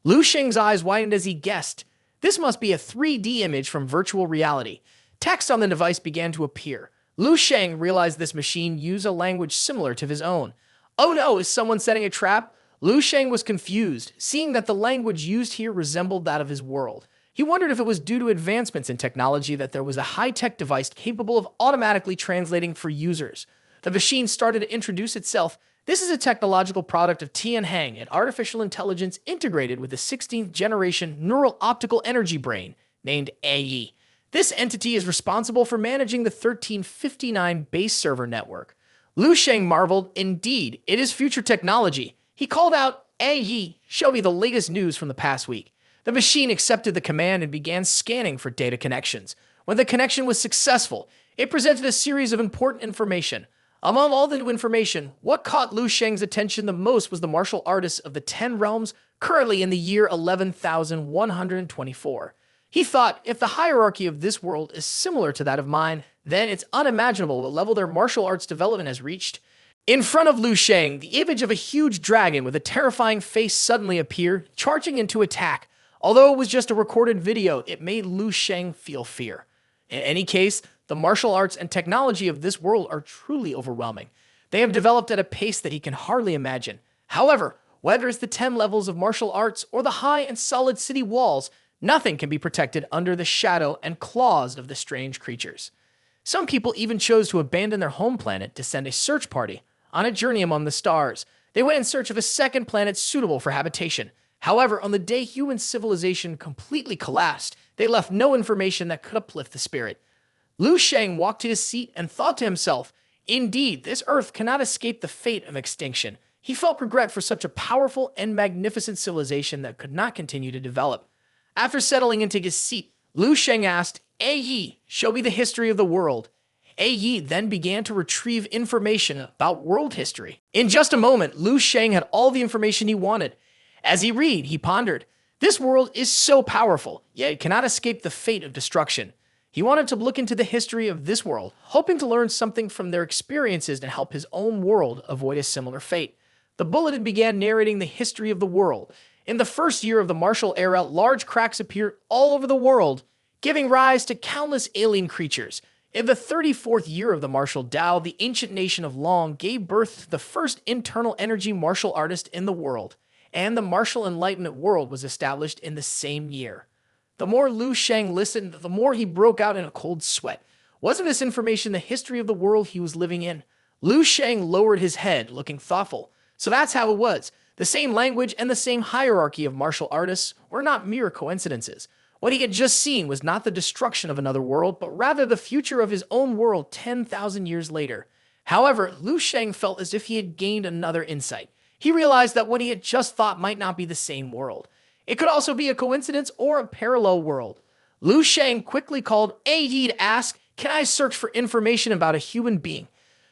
Lu Sheng's eyes widened as he guessed. This must be a 3D image from virtual reality. Text on the device began to appear. Lu Sheng realized this machine used a language similar to his own. Oh no, is someone setting a trap? Lu Sheng was confused, seeing that the language used here resembled that of his world. He wondered if it was due to advancements in technology that there was a high-tech device capable of automatically translating for users. The machine started to introduce itself. This is a technological product of Tianheng, an artificial intelligence integrated with the 16th generation neural optical energy brain named AI. This entity is responsible for managing the 1359 base server network. Lu Sheng marveled, indeed, it is future technology. He called out, AI, show me the latest news from the past week. The machine accepted the command and began scanning for data connections. When the connection was successful, it presented a series of important information. Among all the new information, what caught Lu Sheng's attention the most was the martial artists of the 10 realms, currently in the year 11,124. He thought, if the hierarchy of this world is similar to that of mine, then it's unimaginable what level their martial arts development has reached. In front of Lu Sheng, the image of a huge dragon with a terrifying face suddenly appeared, charging into attack. Although it was just a recorded video, it made Lu Sheng feel fear. In any case, the martial arts and technology of this world are truly overwhelming. They have developed at a pace that he can hardly imagine. However, whether it's the 10 levels of martial arts or the high and solid city walls, nothing can be protected under the shadow and claws of the strange creatures. Some people even chose to abandon their home planet to send a search party on a journey among the stars. They went in search of a second planet suitable for habitation. However, on the day human civilization completely collapsed, they left no information that could uplift the spirit. Lu Sheng walked to his seat and thought to himself, Indeed, this Earth cannot escape the fate of extinction. He felt regret for such a powerful and magnificent civilization that could not continue to develop. After settling into his seat, Lu Sheng asked, Yi, show me the history of the world. Yi then began to retrieve information about world history. In just a moment, Lu Sheng had all the information he wanted. As he read, he pondered, this world is so powerful, yet it cannot escape the fate of destruction. He wanted to look into the history of this world, hoping to learn something from their experiences and help his own world avoid a similar fate. The bulletin began narrating the history of the world. In the first year of the martial era, large cracks appeared all over the world, giving rise to countless alien creatures. In the 34th year of the martial Dao, the ancient nation of Long gave birth to the first internal energy martial artist in the world, and the martial enlightenment world was established in the same year. The more Lu Sheng listened, the more he broke out in a cold sweat. Wasn't this information the history of the world he was living in? Lu Sheng lowered his head, looking thoughtful. So that's how it was. The same language and the same hierarchy of martial artists were not mere coincidences. What he had just seen was not the destruction of another world, but rather the future of his own world 10,000 years later. However, Lu Sheng felt as if he had gained another insight. He realized that what he had just thought might not be the same world. It could also be a coincidence or a parallel world. Lu Sheng quickly called Yi to ask, can I search for information about a human being?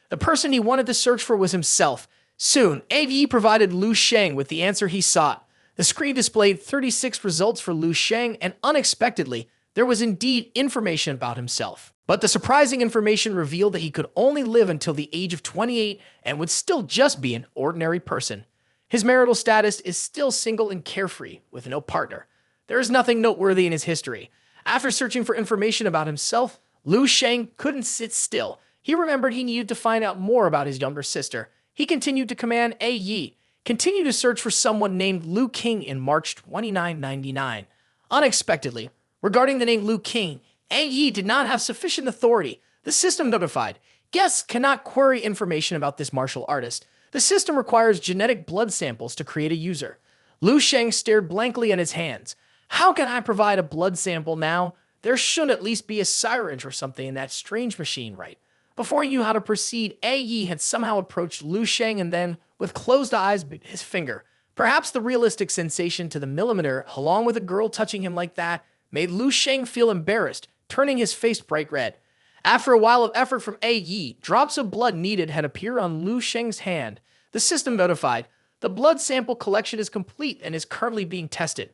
The person he wanted to search for was himself. Soon, Yi provided Lu Sheng with the answer he sought. The screen displayed 36 results for Lu Sheng, and unexpectedly, there was indeed information about himself. But the surprising information revealed that he could only live until the age of 28 and would still just be an ordinary person. His marital status is still single and carefree, with no partner. There is nothing noteworthy in his history. After searching for information about himself, Lu Sheng couldn't sit still. He remembered he needed to find out more about his younger sister. He continued to command Yi, continue to search for someone named Lu King in March 2999. Unexpectedly, regarding the name Lu King, Yi did not have sufficient authority. The system notified, guests cannot query information about this martial artist. The system requires genetic blood samples to create a user. Lu Sheng stared blankly at his hands. How can I provide a blood sample now? There should at least be a syringe or something in that strange machine, right? Before he knew how to proceed, Yi had somehow approached Lu Sheng and then, with closed eyes, bit his finger. Perhaps the realistic sensation to the millimeter, along with a girl touching him like that, made Lu Sheng feel embarrassed, turning his face bright red. After a while of effort from Yi, drops of blood needed had appeared on Lu Sheng's hand. The system notified, the blood sample collection is complete and is currently being tested.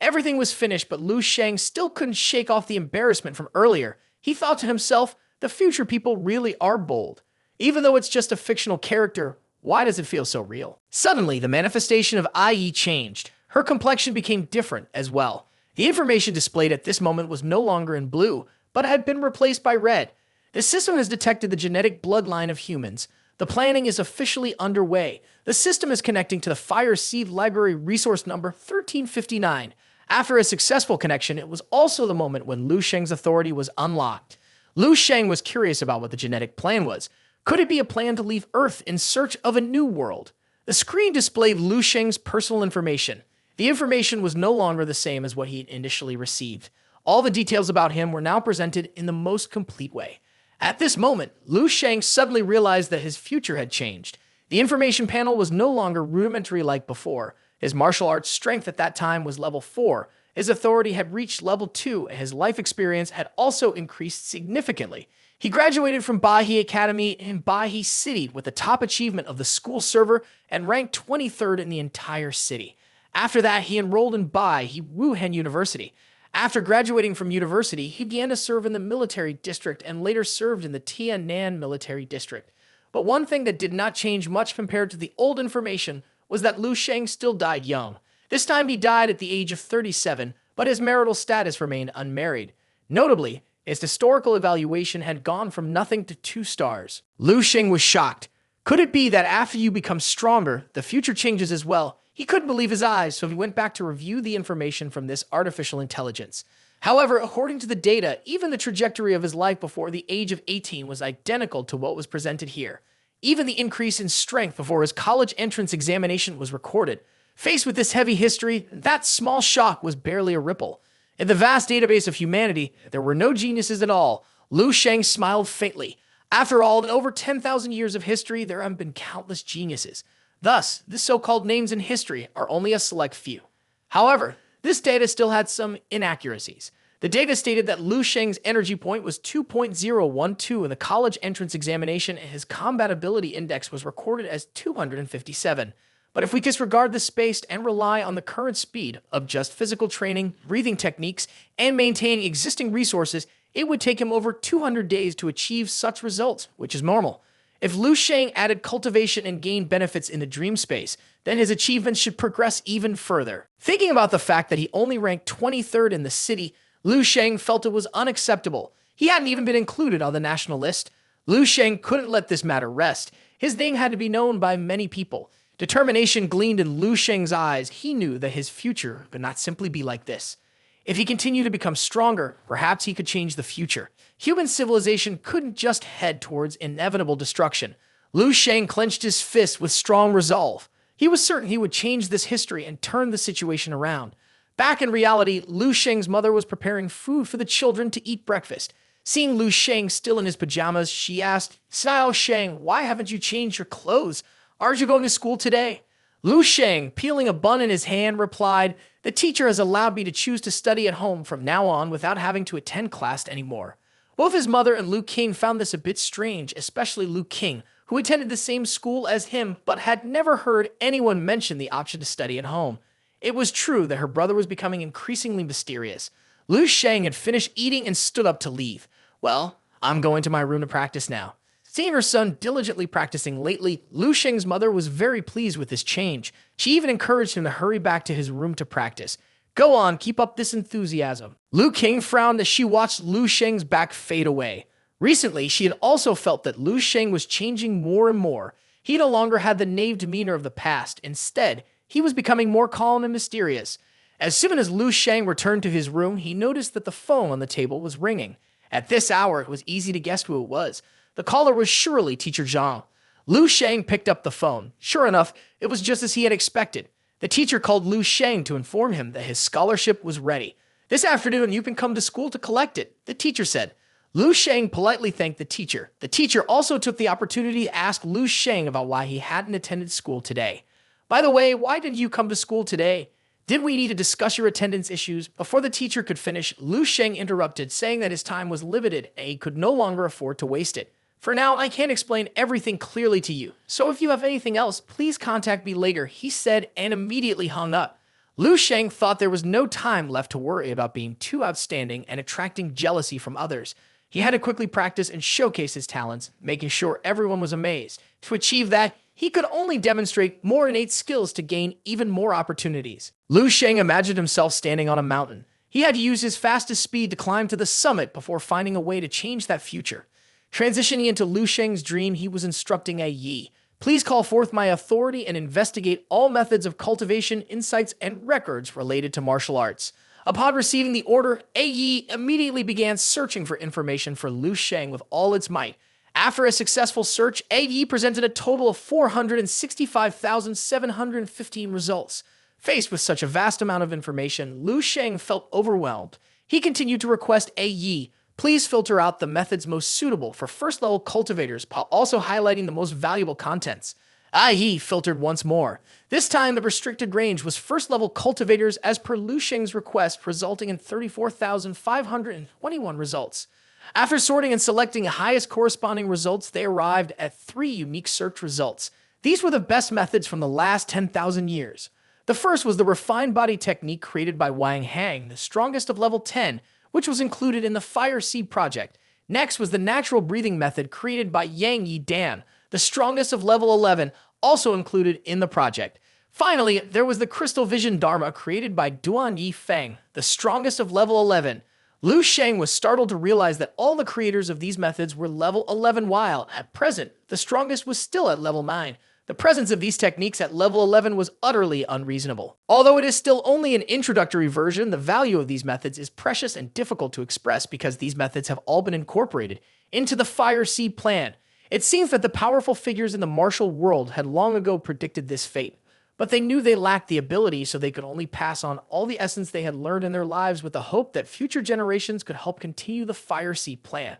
Everything was finished, but Lu Sheng still couldn't shake off the embarrassment from earlier. He thought to himself, the future people really are bold. Even though it's just a fictional character, why does it feel so real? Suddenly, the manifestation of Yi changed. Her complexion became different as well. The information displayed at this moment was no longer in blue, but had been replaced by red. The system has detected the genetic bloodline of humans. The planning is officially underway. The system is connecting to the Fire Seed Library resource number 1359. After a successful connection, it was also the moment when Lu Sheng's authority was unlocked. Lu Sheng was curious about what the genetic plan was. Could it be a plan to leave Earth in search of a new world? The screen displayed Lu Sheng's personal information. The information was no longer the same as what he had initially received. All the details about him were now presented in the most complete way. At this moment, Lu Sheng suddenly realized that his future had changed. The information panel was no longer rudimentary like before. His martial arts strength at that time was level 4. His authority had reached level 2, and his life experience had also increased significantly. He graduated from Bahi Academy in Bahi City with the top achievement of the school server and ranked 23rd in the entire city. After that, he enrolled in Bahi Wuhan University. After graduating from university, he began to serve in the military district and later served in the Tiannan military district. But one thing that did not change much compared to the old information was that Lu Sheng still died young. This time he died at the age of 37, but his marital status remained unmarried. Notably, his historical evaluation had gone from nothing to 2 stars. Lu Sheng was shocked. Could it be that after you become stronger, the future changes as well? He couldn't believe his eyes, so he went back to review the information from this artificial intelligence. However, according to the data, even the trajectory of his life before the age of 18 was identical to what was presented here. Even the increase in strength before his college entrance examination was recorded. Faced with this heavy history, that small shock was barely a ripple. In the vast database of humanity, there were no geniuses at all. Lu Sheng smiled faintly. After all, in over 10,000 years of history, there have been countless geniuses. Thus, the so-called names in history are only a select few. However, this data still had some inaccuracies. The data stated that Lu Sheng's energy point was 2.012 in the college entrance examination and his combat ability index was recorded as 257. But if we disregard this space and rely on the current speed of just physical training, breathing techniques, and maintaining existing resources, it would take him over 200 days to achieve such results, which is normal. If Lu Sheng added cultivation and gained benefits in the dream space, then his achievements should progress even further. Thinking about the fact that he only ranked 23rd in the city, Lu Sheng felt it was unacceptable. He hadn't even been included on the national list. Lu Sheng couldn't let this matter rest. His name had to be known by many people. Determination gleamed in Lu Sheng's eyes. He knew that his future could not simply be like this. If he continued to become stronger, perhaps he could change the future. Human civilization couldn't just head towards inevitable destruction. Lu Sheng clenched his fist with strong resolve. He was certain he would change this history and turn the situation around. Back in reality, Lu Sheng's mother was preparing food for the children to eat breakfast. Seeing Lu Sheng still in his pajamas, she asked, "Xiao Sheng, why haven't you changed your clothes? Aren't you going to school today?" Lu Sheng, peeling a bun in his hand, replied, "The teacher has allowed me to choose to study at home from now on without having to attend class anymore." Both his mother and Lu King found this a bit strange, especially Lu King, who attended the same school as him but had never heard anyone mention the option to study at home. It was true that her brother was becoming increasingly mysterious. Lu Sheng had finished eating and stood up to leave. "Well, I'm going to my room to practice now." Seeing her son diligently practicing lately, Lu Sheng's mother was very pleased with this change. She even encouraged him to hurry back to his room to practice. "Go on, keep up this enthusiasm." Lu King frowned as she watched Lu Sheng's back fade away. Recently, she had also felt that Lu Sheng was changing more and more. He no longer had the knave demeanor of the past. Instead, he was becoming more calm and mysterious. As soon as Lu Sheng returned to his room, he noticed that the phone on the table was ringing. At this hour, it was easy to guess who it was. The caller was surely Teacher Zhang. Lu Sheng picked up the phone. Sure enough, it was just as he had expected. The teacher called Lu Sheng to inform him that his scholarship was ready. "This afternoon, you can come to school to collect it," the teacher said. Lu Sheng politely thanked the teacher. The teacher also took the opportunity to ask Lu Sheng about why he hadn't attended school today. "By the way, why didn't you come to school today? Did we need to discuss your attendance issues?" Before the teacher could finish, Lu Sheng interrupted, saying that his time was limited and he could no longer afford to waste it. "For now, I can't explain everything clearly to you, so if you have anything else, please contact me later," he said and immediately hung up. Lu Sheng thought there was no time left to worry about being too outstanding and attracting jealousy from others. He had to quickly practice and showcase his talents, making sure everyone was amazed. To achieve that, he could only demonstrate more innate skills to gain even more opportunities. Lu Sheng imagined himself standing on a mountain. He had to use his fastest speed to climb to the summit before finding a way to change that future. Transitioning into Lu Sheng's dream, he was instructing A Yi. "Please call forth my authority and investigate all methods of cultivation, insights, and records related to martial arts." Upon receiving the order, A Yi immediately began searching for information for Lu Sheng with all its might. After a successful search, A Yi presented a total of 465,715 results. Faced with such a vast amount of information, Lu Sheng felt overwhelmed. He continued to request A Yi, "Please filter out the methods most suitable for first-level cultivators while also highlighting the most valuable contents." A Yi filtered once more. This time, the restricted range was first-level cultivators as per Lu Sheng's request, resulting in 34,521 results. After sorting and selecting the highest corresponding results, they arrived at 3 unique search results. These were the best methods from the last 10,000 years. The first was the refined body technique created by Wang Hang, the strongest of level 10, which was included in the Fire Seed project. Next was the natural breathing method created by Yang Yi Dan, the strongest of level 11, also included in the project. Finally, there was the Crystal Vision Dharma created by Duan Yi Feng, the strongest of level 11. Lu Sheng was startled to realize that all the creators of these methods were level 11 while, at present, the strongest was still at level 9. The presence of these techniques at level 11 was utterly unreasonable. Although it is still only an introductory version, the value of these methods is precious and difficult to express because these methods have all been incorporated into the Fire Seed plan. It seems that the powerful figures in the martial world had long ago predicted this fate, but they knew they lacked the ability, so they could only pass on all the essence they had learned in their lives with the hope that future generations could help continue the Fire Seed plan.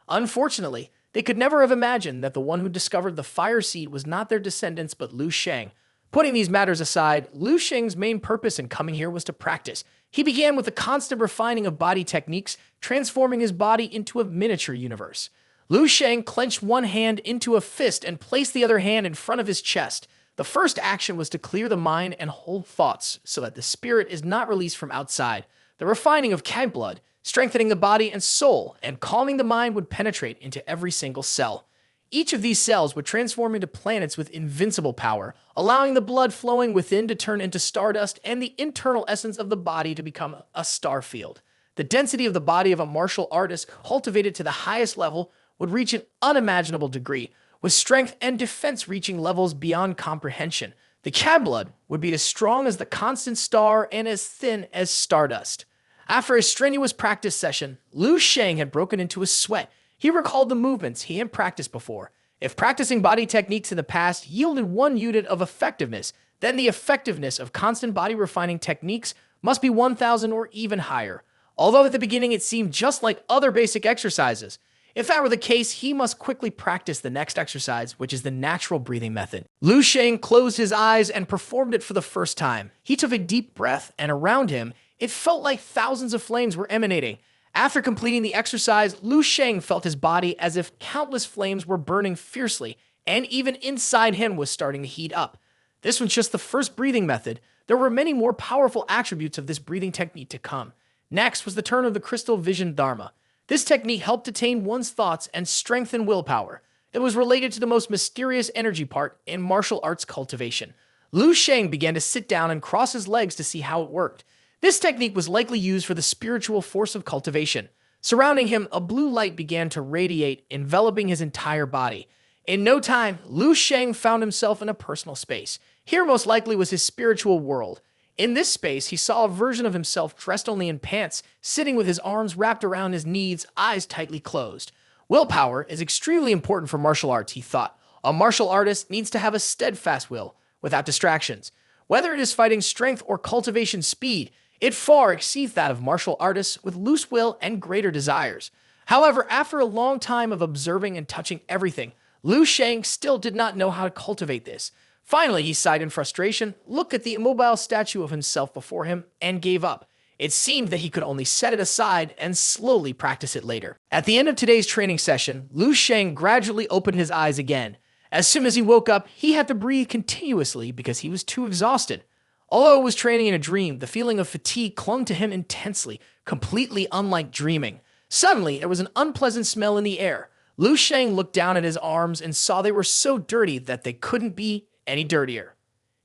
Unfortunately, They could never have imagined that the one who discovered the fire seed was not their descendants but Lu Sheng. Putting these matters aside, Lu Sheng's main purpose in coming here was to practice. He began with the constant refining of body techniques, transforming his body into a miniature universe. Lu Sheng clenched one hand into a fist and placed the other hand in front of his chest. The first action was to clear the mind and hold thoughts so that the spirit is not released from outside. The refining of cat blood, strengthening the body and soul, and calming the mind would penetrate into every single cell. Each of these cells would transform into planets with invincible power, allowing the blood flowing within to turn into stardust and the internal essence of the body to become a star field. The density of the body of a martial artist cultivated to the highest level would reach an unimaginable degree, with strength and defense reaching levels beyond comprehension. The cat blood would be as strong as the constant star and as thin as stardust. After a strenuous practice session, Lu Sheng had broken into a sweat. He recalled the movements he had practiced before. If practicing body techniques in the past yielded 1 unit of effectiveness, then the effectiveness of constant body refining techniques must be 1,000 or even higher. Although at the beginning it seemed just like other basic exercises, if that were the case, he must quickly practice the next exercise, which is the natural breathing method. Lu Sheng closed his eyes and performed it for the first time. He took a deep breath, and around him, it felt like thousands of flames were emanating. After completing the exercise, Lu Sheng felt his body as if countless flames were burning fiercely, and even inside him was starting to heat up. This was just the first breathing method. There were many more powerful attributes of this breathing technique to come. Next was the turn of the crystal vision dharma. This technique helped attain one's thoughts and strengthen willpower. It was related to the most mysterious energy part in martial arts cultivation. Lu Sheng began to sit down and cross his legs to see how it worked. This technique was likely used for the spiritual force of cultivation. Surrounding him, a blue light began to radiate, enveloping his entire body. In no time, Lu Sheng found himself in a personal space. Here most likely was his spiritual world. In this space, he saw a version of himself dressed only in pants, sitting with his arms wrapped around his knees, eyes tightly closed. Willpower is extremely important for martial arts, he thought. A martial artist needs to have a steadfast will, without distractions. Whether it is fighting strength or cultivation speed, it far exceeds that of martial artists with loose will and greater desires. However, after a long time of observing and touching everything, Lu Sheng still did not know how to cultivate this. Finally, he sighed in frustration, looked at the immobile statue of himself before him, and gave up. It seemed that he could only set it aside and slowly practice it later. At the end of today's training session, Lu Sheng gradually opened his eyes again. As soon as he woke up, he had to breathe continuously because he was too exhausted. Although it was training in a dream, the feeling of fatigue clung to him intensely, completely unlike dreaming. Suddenly, there was an unpleasant smell in the air. Lu Sheng looked down at his arms and saw they were so dirty that they couldn't be any dirtier.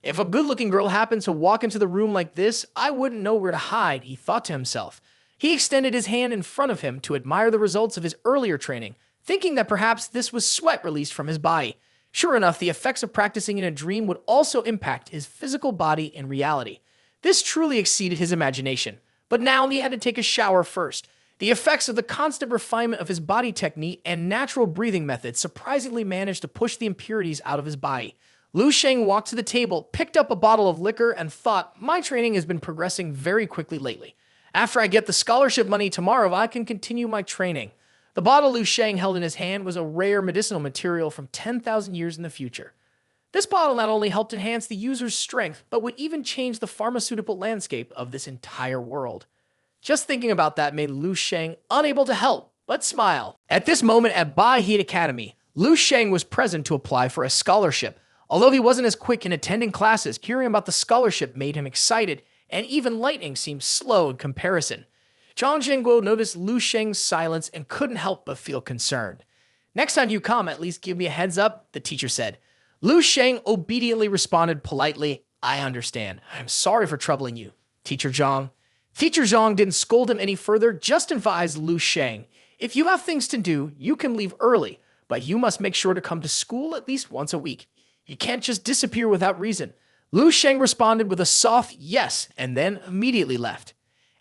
If a good-looking girl happened to walk into the room like this, I wouldn't know where to hide, he thought to himself. He extended his hand in front of him to admire the results of his earlier training, thinking that perhaps this was sweat released from his body. Sure enough, the effects of practicing in a dream would also impact his physical body in reality. This truly exceeded his imagination. But now he had to take a shower first. The effects of the constant refinement of his body technique and natural breathing methods surprisingly managed to push the impurities out of his body. Lu Sheng walked to the table, picked up a bottle of liquor, and thought, my training has been progressing very quickly lately. After I get the scholarship money tomorrow, I can continue my training. The bottle Lu Sheng held in his hand was a rare medicinal material from 10,000 years in the future. This bottle not only helped enhance the user's strength, but would even change the pharmaceutical landscape of this entire world. Just thinking about that made Lu Sheng unable to help but smile. At this moment at Bai Heat Academy, Lu Sheng was present to apply for a scholarship. Although he wasn't as quick in attending classes, hearing about the scholarship made him excited, and even lightning seemed slow in comparison. Zhang Zhengguo noticed Lu Sheng's silence and couldn't help but feel concerned. Next time you come, at least give me a heads up, the teacher said. Lu Sheng obediently responded politely, I understand. I'm sorry for troubling you, Teacher Zhang. Teacher Zhang didn't scold him any further, just advised Lu Sheng. If you have things to do, you can leave early, but you must make sure to come to school at least once a week. You can't just disappear without reason. Lu Sheng responded with a soft yes and then immediately left.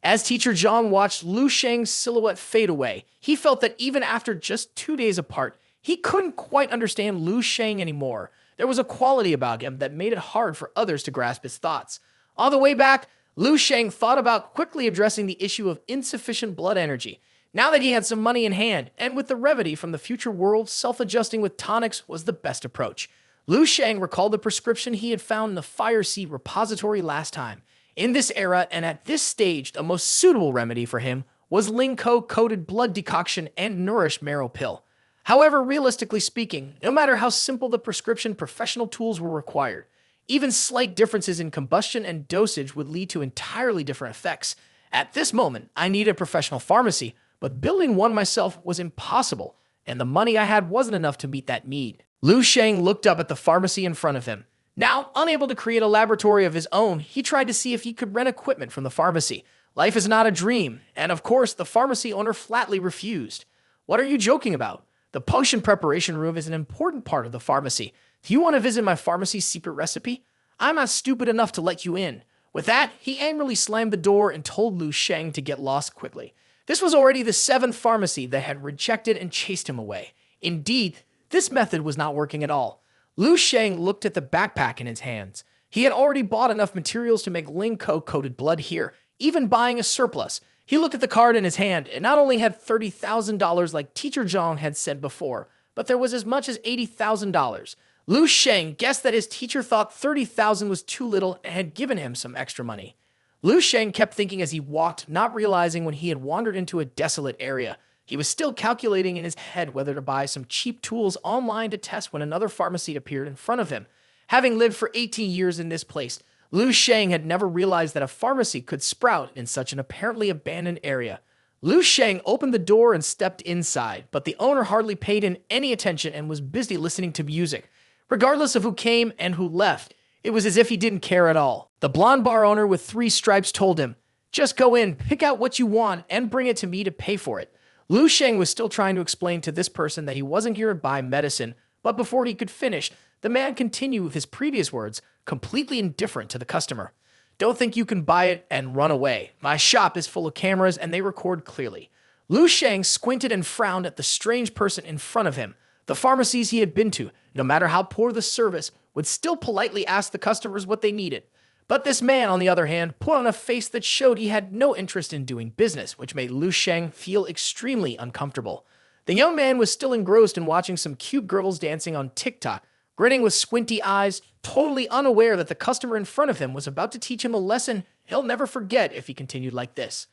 As Teacher Zhang watched Lu Sheng's silhouette fade away, he felt that even after just 2 days apart, he couldn't quite understand Lu Sheng anymore. There was a quality about him that made it hard for others to grasp his thoughts. On the way back, Lu Sheng thought about quickly addressing the issue of insufficient blood energy. Now that he had some money in hand, and with the remedy from the future world, self-adjusting with tonics was the best approach. Lu Sheng recalled the prescription he had found in the fire seed repository last time. In this era and at this stage, the most suitable remedy for him was Lingko-coated blood decoction and nourished marrow pill. However, realistically speaking, no matter how simple the prescription, professional tools were required. Even slight differences in combustion and dosage would lead to entirely different effects. At this moment, I needed a professional pharmacy, but building one myself was impossible, and the money I had wasn't enough to meet that need. Lu Sheng looked up at the pharmacy in front of him. Now, unable to create a laboratory of his own, he tried to see if he could rent equipment from the pharmacy. Life is not a dream, and of course, the pharmacy owner flatly refused. What are you joking about? The potion preparation room is an important part of the pharmacy. Do you want to visit my pharmacy's secret recipe? I'm not stupid enough to let you in. With that, he angrily slammed the door and told Lu Sheng to get lost quickly. This was already the 7th pharmacy that had rejected and chased him away. Indeed, this method was not working at all. Lu Sheng looked at the backpack in his hands. He had already bought enough materials to make Lingko-coated blood here, even buying a surplus. He looked at the card in his hand and not only had $30,000 like Teacher Zhang had said before, but there was as much as $80,000. Lu Sheng guessed that his teacher thought $30,000 was too little and had given him some extra money. Lu Sheng kept thinking as he walked, not realizing when he had wandered into a desolate area. He was still calculating in his head whether to buy some cheap tools online to test when another pharmacy appeared in front of him. Having lived for 18 years in this place, Lu Sheng had never realized that a pharmacy could sprout in such an apparently abandoned area. Lu Sheng opened the door and stepped inside, but the owner hardly paid him any attention and was busy listening to music. Regardless of who came and who left, it was as if he didn't care at all. The blonde bar owner with 3 stripes told him, "Just go in, pick out what you want, and bring it to me to pay for it." Lu Sheng was still trying to explain to this person that he wasn't here to buy medicine, but before he could finish, the man continued with his previous words, completely indifferent to the customer. "Don't think you can buy it and run away. My shop is full of cameras and they record clearly." Lu Sheng squinted and frowned at the strange person in front of him. The pharmacies he had been to, no matter how poor the service, would still politely ask the customers what they needed. But this man, on the other hand, put on a face that showed he had no interest in doing business, which made Lu Sheng feel extremely uncomfortable. The young man was still engrossed in watching some cute girls dancing on TikTok, grinning with squinty eyes, totally unaware that the customer in front of him was about to teach him a lesson he'll never forget if he continued like this.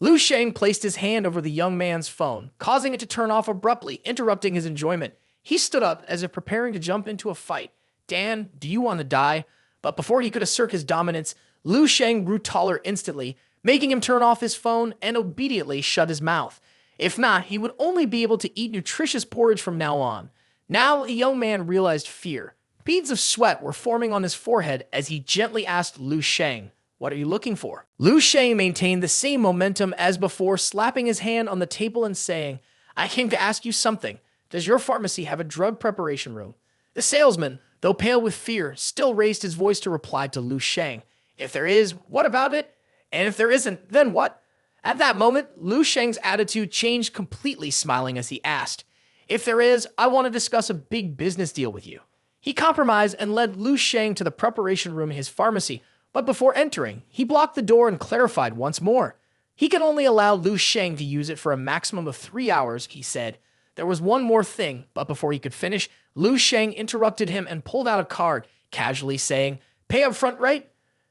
Lu Sheng placed his hand over the young man's phone, causing it to turn off abruptly, interrupting his enjoyment. He stood up as if preparing to jump into a fight. "Dan, do you want to die?" But before he could assert his dominance, Lu Sheng grew taller instantly, making him turn off his phone and obediently shut his mouth. If not, he would only be able to eat nutritious porridge from now on. Now the young man realized fear. Beads of sweat were forming on his forehead as he gently asked Lu Sheng, "What are you looking for?" Lu Sheng maintained the same momentum as before, slapping his hand on the table and saying, "I came to ask you something. Does your pharmacy have a drug preparation room?" The salesman, though pale with fear, still raised his voice to reply to Lu Sheng. "If there is, what about it? And if there isn't, then what?" At that moment, Lu Sheng's attitude changed completely, smiling as he asked, "If there is, I want to discuss a big business deal with you." He compromised and led Lu Sheng to the preparation room in his pharmacy, but before entering, he blocked the door and clarified once more. He could only allow Lu Sheng to use it for a maximum of 3 hours, he said. There was one more thing, but before he could finish, Lu Sheng interrupted him and pulled out a card, casually saying, "Pay up front, right?"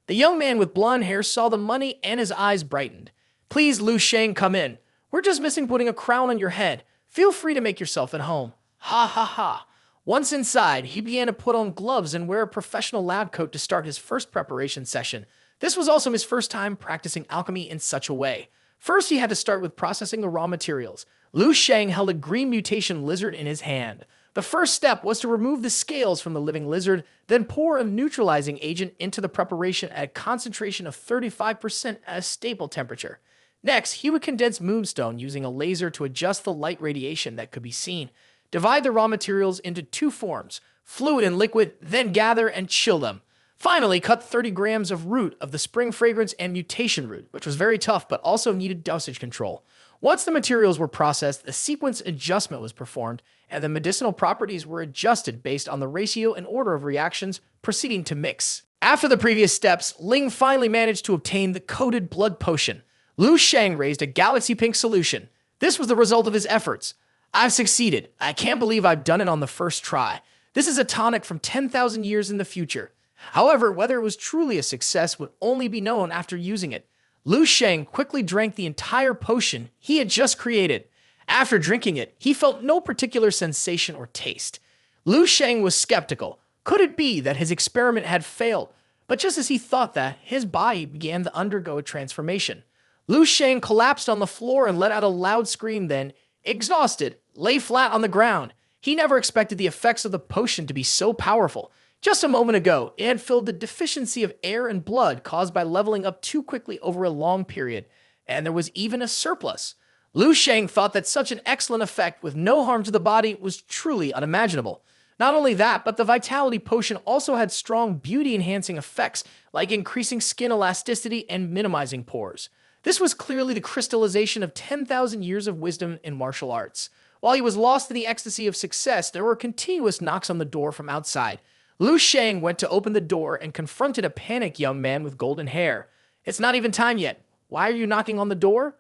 The young man with blonde hair saw the money and his eyes brightened. "Please, Lu Sheng, come in. We're just missing putting a crown on your head. Feel free to make yourself at home." Ha ha ha. Once inside, he began to put on gloves and wear a professional lab coat to start his first preparation session. This was also his first time practicing alchemy in such a way. First, he had to start with processing the raw materials. Lu Sheng held a green mutation lizard in his hand. The first step was to remove the scales from the living lizard, then pour a neutralizing agent into the preparation at a concentration of 35% at a stable temperature. Next, he would condense moonstone using a laser to adjust the light radiation that could be seen. Divide the raw materials into 2 forms, fluid and liquid, then gather and chill them. Finally, cut 30 grams of root of the spring fragrance and mutation root, which was very tough but also needed dosage control. Once the materials were processed, the sequence adjustment was performed, and the medicinal properties were adjusted based on the ratio and order of reactions proceeding to mix. After the previous steps, Ling finally managed to obtain the coated blood potion. Lu Sheng raised a galaxy pink solution. This was the result of his efforts. I've succeeded. I can't believe I've done it on the first try. This is a tonic from 10,000 years in the future. However, whether it was truly a success would only be known after using it. Lu Sheng quickly drank the entire potion he had just created. After drinking it, he felt no particular sensation or taste. Lu Sheng was skeptical. Could it be that his experiment had failed? But just as he thought that, his body began to undergo a transformation. Lu Sheng collapsed on the floor and let out a loud scream, then, exhausted, lay flat on the ground. He never expected the effects of the potion to be so powerful. Just a moment ago, it had filled the deficiency of air and blood caused by leveling up too quickly over a long period, and there was even a surplus. Lu Sheng thought that such an excellent effect with no harm to the body was truly unimaginable. Not only that, but the Vitality Potion also had strong beauty-enhancing effects like increasing skin elasticity and minimizing pores. This was clearly the crystallization of 10,000 years of wisdom in martial arts. While he was lost in the ecstasy of success, there were continuous knocks on the door from outside. Lu Sheng went to open the door and confronted a panicked young man with golden hair. "It's not even time yet. Why are you knocking on the door?"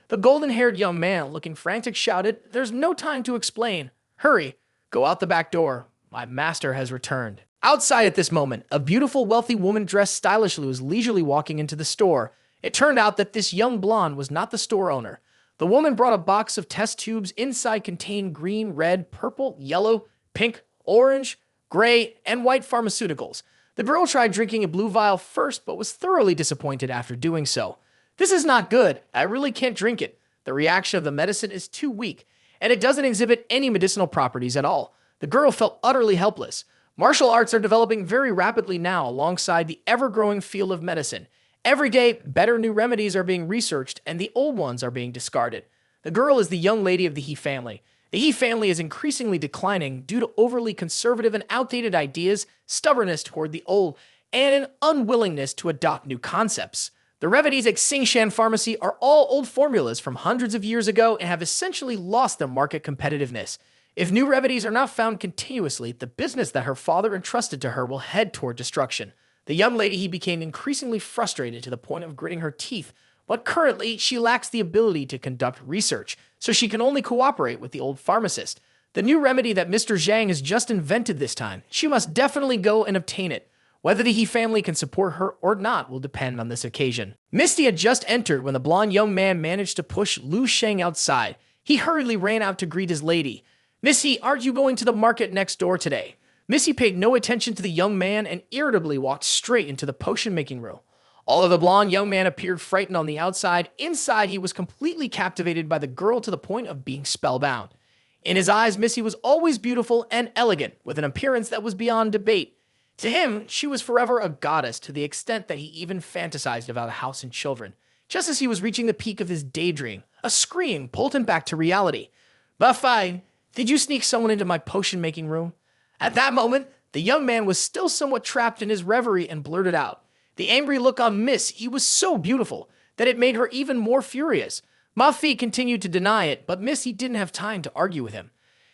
The golden-haired young man, looking frantic, shouted, "There's no time to explain. Hurry, go out the back door. My master has returned." Outside at this moment, a beautiful, wealthy woman dressed stylishly was leisurely walking into the store. It turned out that this young blonde was not the store owner. The woman brought a box of test tubes. Inside contained green, red, purple, yellow, pink, orange, gray, and white pharmaceuticals. The girl tried drinking a blue vial first, but was thoroughly disappointed after doing so. "This is not good. I really can't drink it. The reaction of the medicine is too weak, and it doesn't exhibit any medicinal properties at all." The girl felt utterly helpless. Martial arts are developing very rapidly now alongside the ever-growing field of medicine. Every day, better new remedies are being researched, and the old ones are being discarded. The girl is the young lady of the He family. The He family is increasingly declining due to overly conservative and outdated ideas, stubbornness toward the old, and an unwillingness to adopt new concepts. The remedies at Xingshan Pharmacy are all old formulas from hundreds of years ago and have essentially lost their market competitiveness. If new remedies are not found continuously, the business that her father entrusted to her will head toward destruction. The young lady he became increasingly frustrated to the point of gritting her teeth, but currently she lacks the ability to conduct research, so she can only cooperate with the old pharmacist. The new remedy that Mr. Zhang has just invented this time, she must definitely go and obtain it. Whether the He family can support her or not will depend on this occasion. Misty had just entered when the blonde young man managed to push Lu Sheng outside. He hurriedly ran out to greet his lady. "Missy, aren't you going to the market next door today?" Missy paid no attention to the young man and irritably walked straight into the potion-making room. Although the blonde young man appeared frightened on the outside, inside he was completely captivated by the girl to the point of being spellbound. In his eyes, Missy was always beautiful and elegant, with an appearance that was beyond debate. To him, she was forever a goddess to the extent that he even fantasized about a house and children. Just as he was reaching the peak of his daydream, a scream pulled him back to reality. "But fine, did you sneak someone into my potion-making room?" At that moment, the young man was still somewhat trapped in his reverie and blurted out. The angry look on Miss, he was so beautiful that it made her even more furious. Ma Fi continued to deny it, but Miss he didn't have time to argue with him.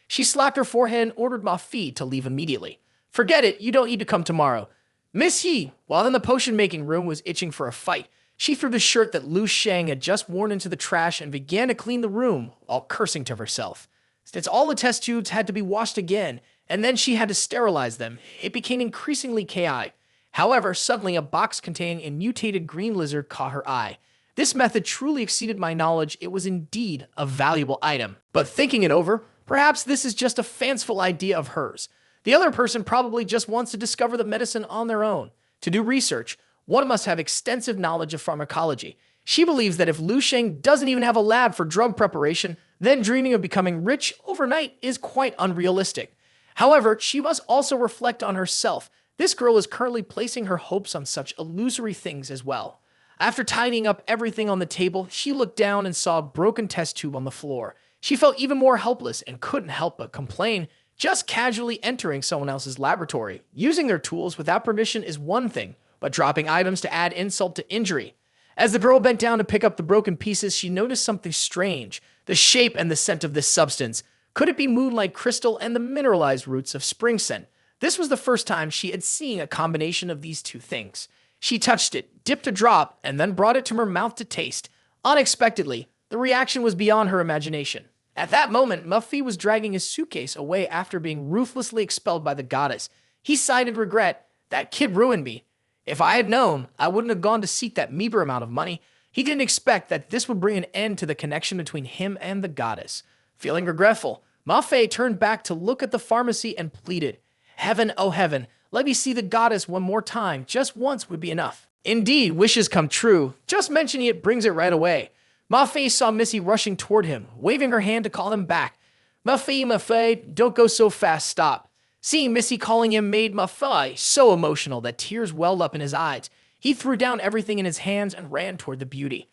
She slapped her forehead and ordered Ma Fi to leave immediately. "Forget it, you don't need to come tomorrow." Miss He, while in the potion-making room, was itching for a fight. She threw the shirt that Lu Sheng had just worn into the trash and began to clean the room, while cursing to herself. Since all the test tubes had to be washed again, and then she had to sterilize them, it became increasingly chaotic. However, suddenly a box containing a mutated green lizard caught her eye. This method truly exceeded my knowledge. It was indeed a valuable item. But thinking it over, perhaps this is just a fanciful idea of hers. The other person probably just wants to discover the medicine on their own. To do research, one must have extensive knowledge of pharmacology. She believes that if Lu Sheng doesn't even have a lab for drug preparation, then dreaming of becoming rich overnight is quite unrealistic. However, she must also reflect on herself. This girl is currently placing her hopes on such illusory things as well. After tidying up everything on the table, she looked down and saw a broken test tube on the floor. She felt even more helpless and couldn't help but complain. Just casually entering someone else's laboratory, using their tools without permission is one thing, but dropping items to add insult to injury. As the girl bent down to pick up the broken pieces, she noticed something strange. The shape and the scent of this substance. Could it be moonlight crystal and the mineralized roots of spring scent? This was the first time she had seen a combination of these two things. She touched it, dipped a drop, and then brought it to her mouth to taste. Unexpectedly, The reaction was beyond her imagination. At that moment, Muffy was dragging his suitcase away after being ruthlessly expelled by the goddess. He sighed in regret. That kid ruined me. If I had known, I wouldn't have gone to seek that meager amount of money. He didn't expect that this would bring an end to the connection between him and the goddess. Feeling regretful, Muffy turned back to look at the pharmacy and pleaded, "Heaven, oh heaven, let me see the goddess one more time. Just once would be enough." Indeed, wishes come true. Just mentioning it brings it right away. Muffy saw Missy rushing toward him, waving her hand to call him back. Muffy, don't go so fast, stop. Seeing Missy calling him made Muffy so emotional that tears welled up in his eyes. He threw down everything in his hands and ran toward the beauty.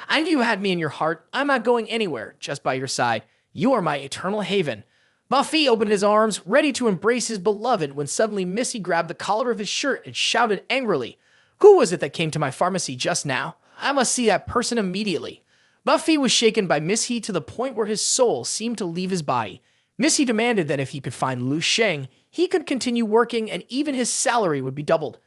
"I knew you had me in your heart. I'm not going anywhere, just by your side. You are my eternal haven." Muffy opened his arms, ready to embrace his beloved, when suddenly Missy grabbed the collar of his shirt and shouted angrily, "Who was it that came to my pharmacy just now? I must see that person immediately." Muffy was shaken by Missy to the point where his soul seemed to leave his body. Missy demanded that if he could find Lu Sheng, he could continue working and even his salary would be doubled.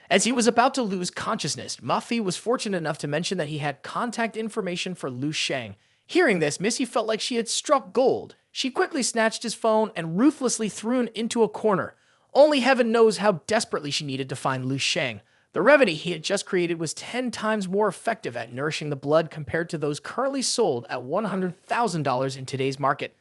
As he was about to lose consciousness, Muffy was fortunate enough to mention that he had contact information for Lu Sheng. Hearing this, Missy felt like she had struck gold. She quickly snatched his phone and ruthlessly threw it into a corner. Only heaven knows how desperately she needed to find Lu Sheng. The remedy he had just created was 10 times more effective at nourishing the blood compared to those currently sold at $100,000 in today's market.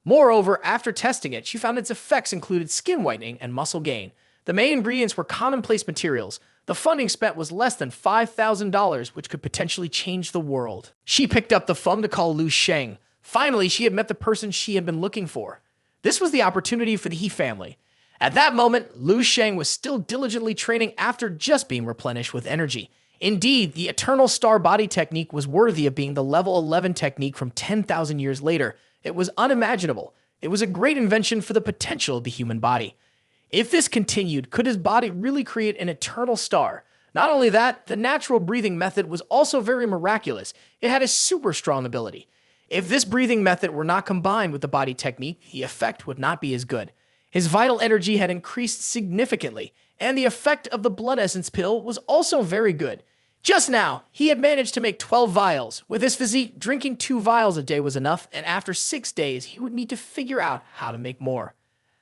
Moreover, after testing it, she found its effects included skin whitening and muscle gain. The main ingredients were commonplace materials. The funding spent was less than $5,000, which could potentially change the world. She picked up the phone to call Lu Sheng. Finally, she had met the person she had been looking for. This was the opportunity for the He family. At that moment, Lu Sheng was still diligently training after just being replenished with energy. Indeed, the Eternal Star Body technique was worthy of being the level 11 technique from 10,000 years later. It was unimaginable. It was a great invention for the potential of the human body. If this continued, could his body really create an eternal star? Not only that, the natural breathing method was also very miraculous. It had a super strong ability. If this breathing method were not combined with the body technique, the effect would not be as good. His vital energy had increased significantly, and the effect of the blood essence pill was also very good. Just now, he had managed to make 12 vials. With his physique, drinking 2 vials a day was enough, and after 6 days, he would need to figure out how to make more.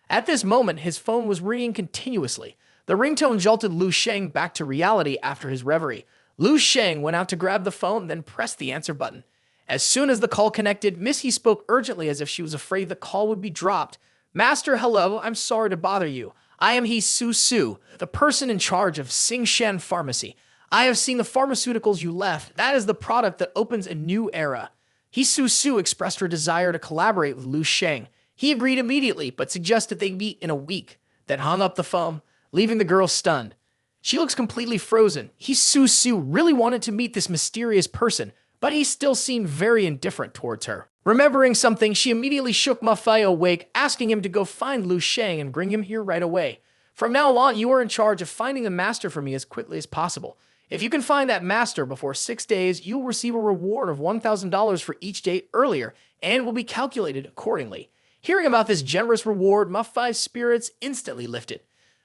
At this moment, his phone was ringing continuously. The ringtone jolted Lu Sheng back to reality after his reverie. Lu Sheng went out to grab the phone, then pressed the answer button. As soon as the call connected, Missy spoke urgently as if she was afraid the call would be dropped. "Master, hello, I'm sorry to bother you. I am He Su, the person in charge of Sing Shan Pharmacy. I have seen the pharmaceuticals you left. That is the product that opens a new era." He Su expressed her desire to collaborate with Lu Sheng. He agreed immediately, but suggested they meet in a week, then hung up the phone, leaving the girl stunned. She looks completely frozen. He Su really wanted to meet this mysterious person, but he still seemed very indifferent towards her. Remembering something, she immediately shook Muffy awake, asking him to go find Lu Sheng and bring him here right away. "From now on, you are in charge of finding the master for me as quickly as possible. If you can find that master before 6 days, you will receive a reward of $1,000 for each day earlier, and will be calculated accordingly." Hearing about this generous reward, Muffy's spirits instantly lifted.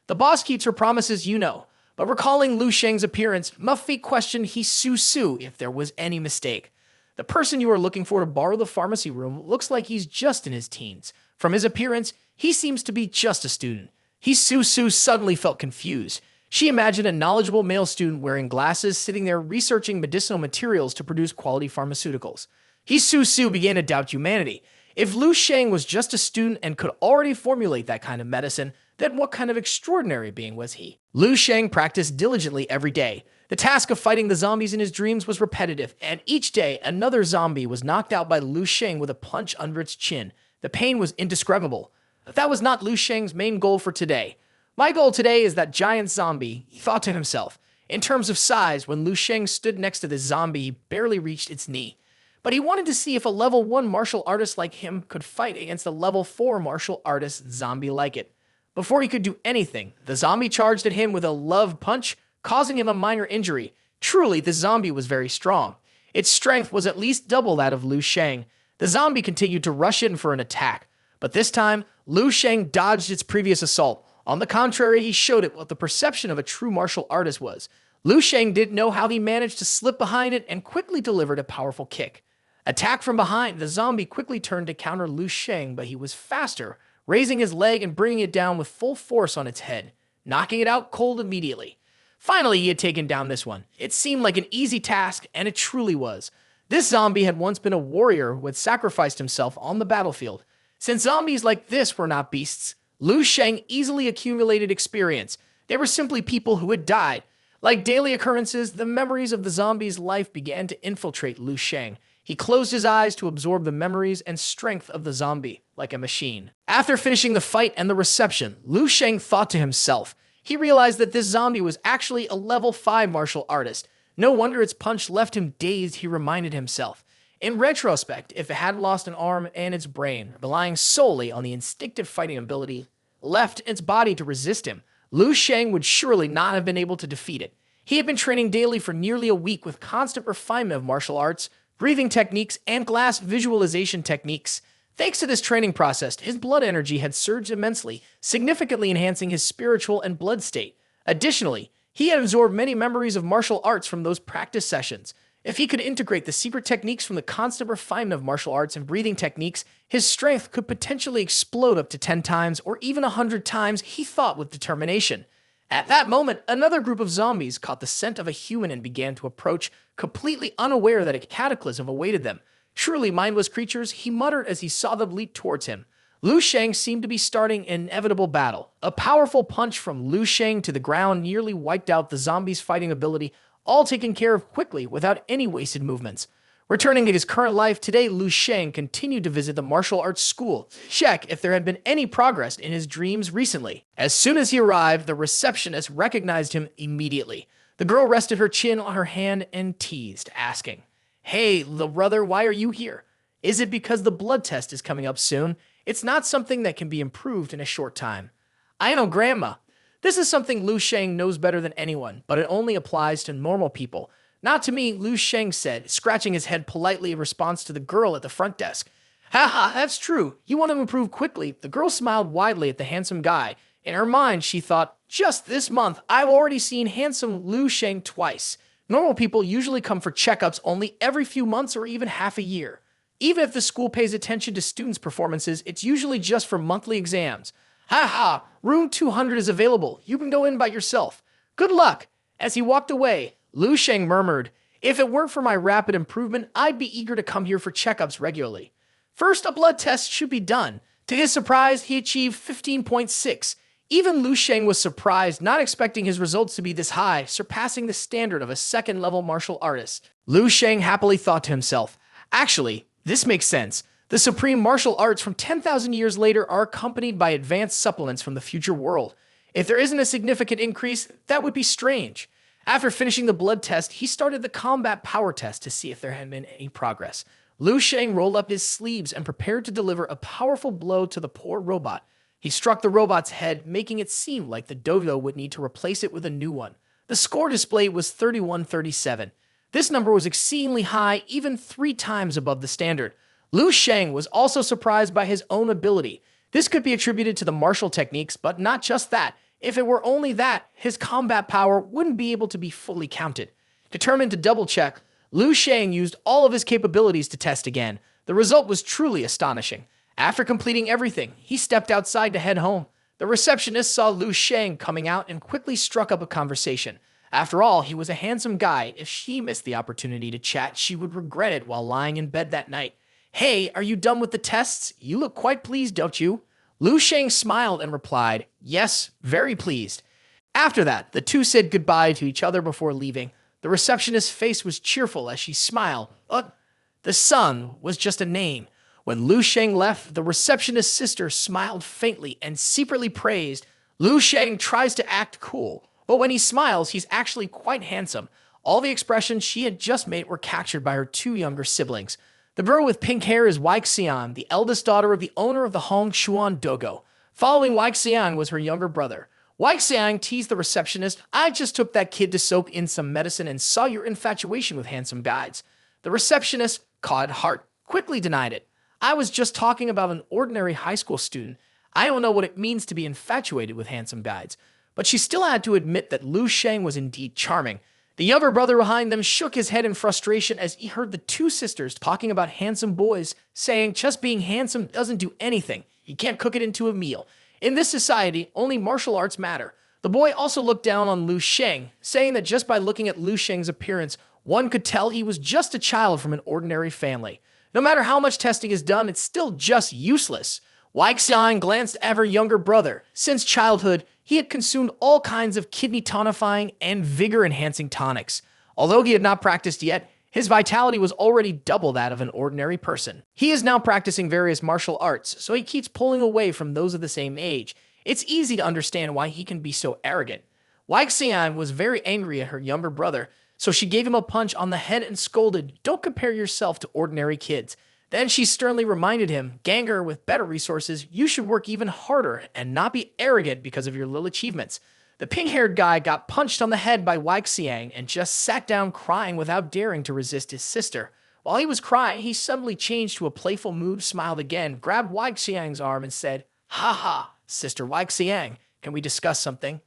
The boss keeps her promises, you know. But recalling Lu Sheng's appearance, Muffy questioned He Su if there was any mistake. "The person you are looking for to borrow the pharmacy room looks like he's just in his teens. From his appearance, he seems to be just a student." He Su suddenly felt confused. She imagined a knowledgeable male student wearing glasses sitting there researching medicinal materials to produce quality pharmaceuticals. He Su began to doubt humanity. If Lu Sheng was just a student and could already formulate that kind of medicine, then what kind of extraordinary being was he? Lu Sheng practiced diligently every day. The task of fighting the zombies in his dreams was repetitive, and each day another zombie was knocked out by Lu Sheng with a punch under its chin. The pain was indescribable. But that was not Lu Sheng's main goal for today. "My goal today is that giant zombie," he thought to himself. In terms of size, when Lu Sheng stood next to this zombie, he barely reached its knee. But he wanted to see if a level 1 martial artist like him could fight against a level 4 martial artist zombie like it. Before he could do anything, the zombie charged at him with a love punch, causing him a minor injury. Truly, the zombie was very strong. Its strength was at least double that of Lu Sheng. The zombie continued to rush in for an attack, but this time, Lu Sheng dodged its previous assault. On the contrary, he showed it what the perception of a true martial artist was. Lu Sheng didn't know how he managed to slip behind it and quickly delivered a powerful kick. Attacked from behind, the zombie quickly turned to counter Lu Sheng, but he was faster, raising his leg and bringing it down with full force on its head, knocking it out cold immediately. Finally, he had taken down this one. It seemed like an easy task, and it truly was. This zombie had once been a warrior who had sacrificed himself on the battlefield. Since zombies like this were not beasts, Lu Sheng easily accumulated experience. They were simply people who had died. Like daily occurrences, the memories of the zombie's life began to infiltrate Lu Sheng. He closed his eyes to absorb the memories and strength of the zombie, like a machine. After finishing the fight and the reception, Lu Sheng thought to himself. He realized that this zombie was actually a level 5 martial artist. No wonder its punch left him dazed, he reminded himself. In retrospect, if it had lost an arm and its brain, relying solely on the instinctive fighting ability left its body to resist him, Lu Sheng would surely not have been able to defeat it. He had been training daily for nearly a week with constant refinement of martial arts, breathing techniques, and glass visualization techniques. Thanks to this training process, his blood energy had surged immensely, significantly enhancing his spiritual and blood state. Additionally, he had absorbed many memories of martial arts from those practice sessions. If he could integrate the secret techniques from the constant refinement of martial arts and breathing techniques, his strength could potentially explode up to 10 times or even 100 times, he thought with determination. At that moment, another group of zombies caught the scent of a human and began to approach, completely unaware that a cataclysm awaited them. Truly mindless creatures, he muttered as he saw them leap towards him. Lu Sheng seemed to be starting an inevitable battle. A powerful punch from Lu Sheng to the ground nearly wiped out the zombie's fighting ability, all taken care of quickly without any wasted movements. Returning to his current life, today Lu Sheng continued to visit the martial arts school, check if there had been any progress in his dreams recently. As soon as he arrived, the receptionist recognized him immediately. The girl rested her chin on her hand and teased, asking, "Hey, little brother, why are you here? Is it because the blood test is coming up soon? It's not something that can be improved in a short time." "I know, Grandma." This is something Lu Sheng knows better than anyone, but it only applies to normal people. "Not to me," Lu Sheng said, scratching his head politely in response to the girl at the front desk. "Haha, that's true. You want to improve quickly." The girl smiled widely at the handsome guy. In her mind, she thought, just this month, I've already seen handsome Lu Sheng twice. Normal people usually come for checkups only every few months or even half a year. Even if the school pays attention to students' performances, it's usually just for monthly exams. "Haha, room 200 is available. You can go in by yourself. Good luck." As he walked away, Lu Sheng murmured, "If it weren't for my rapid improvement, I'd be eager to come here for checkups regularly." First, a blood test should be done. To his surprise, he achieved 15.6. Even Lu Sheng was surprised, not expecting his results to be this high, surpassing the standard of a second-level martial artist. Lu Sheng happily thought to himself, "Actually, this makes sense. The supreme martial arts from 10,000 years later are accompanied by advanced supplements from the future world. If there isn't a significant increase, that would be strange." After finishing the blood test, he started the combat power test to see if there had been any progress. Lu Sheng rolled up his sleeves and prepared to deliver a powerful blow to the poor robot. He struck the robot's head, making it seem like the Dojo would need to replace it with a new one. The score displayed was 31-37. This number was exceedingly high, even 3 times above the standard. Lu Sheng was also surprised by his own ability. This could be attributed to the martial techniques, but not just that. If it were only that, his combat power wouldn't be able to be fully counted. Determined to double-check, Lu Sheng used all of his capabilities to test again. The result was truly astonishing. After completing everything, he stepped outside to head home. The receptionist saw Lu Sheng coming out and quickly struck up a conversation. After all, he was a handsome guy. If she missed the opportunity to chat, she would regret it while lying in bed that night. "Hey, are you done with the tests? You look quite pleased, don't you?" Lu Sheng smiled and replied, "Yes, very pleased." After that, the two said goodbye to each other before leaving. The receptionist's face was cheerful as she smiled. The son was just a name. When Lu Sheng left, the receptionist's sister smiled faintly and secretly praised. Lu Sheng tries to act cool, but when he smiles, he's actually quite handsome. All the expressions she had just made were captured by her 2 younger siblings. The girl with pink hair is Weixian, the eldest daughter of the owner of the Hongshuan Dojo. Following Weixian was her younger brother. Weixian teased the receptionist, "I just took that kid to soak in some medicine and saw your infatuation with handsome guys." The receptionist, caught at heart, quickly denied it. "I was just talking about an ordinary high school student. I don't know what it means to be infatuated with handsome guys." But she still had to admit that Lu Sheng was indeed charming. The younger brother behind them shook his head in frustration as he heard the two sisters talking about handsome boys, saying just being handsome doesn't do anything. You can't cook it into a meal. In this society, only martial arts matter. The boy also looked down on Lu Sheng, saying that just by looking at Lu Sheng's appearance, one could tell he was just a child from an ordinary family. No matter how much testing is done, it's still just useless. Xiang glanced at her younger brother. Since childhood, he had consumed all kinds of kidney tonifying and vigor-enhancing tonics. Although he had not practiced yet, his vitality was already double that of an ordinary person. He is now practicing various martial arts, so he keeps pulling away from those of the same age. It's easy to understand why he can be so arrogant. Xiang was very angry at her younger brother, so she gave him a punch on the head and scolded, "Don't compare yourself to ordinary kids." Then she sternly reminded him, "Ganger, with better resources, you should work even harder and not be arrogant because of your little achievements." The pink-haired guy got punched on the head by Xiang and just sat down crying without daring to resist his sister. While he was crying, he suddenly changed to a playful mood, smiled again, grabbed Xiang's arm and said, "Ha ha, Sister Xiang, can we discuss something?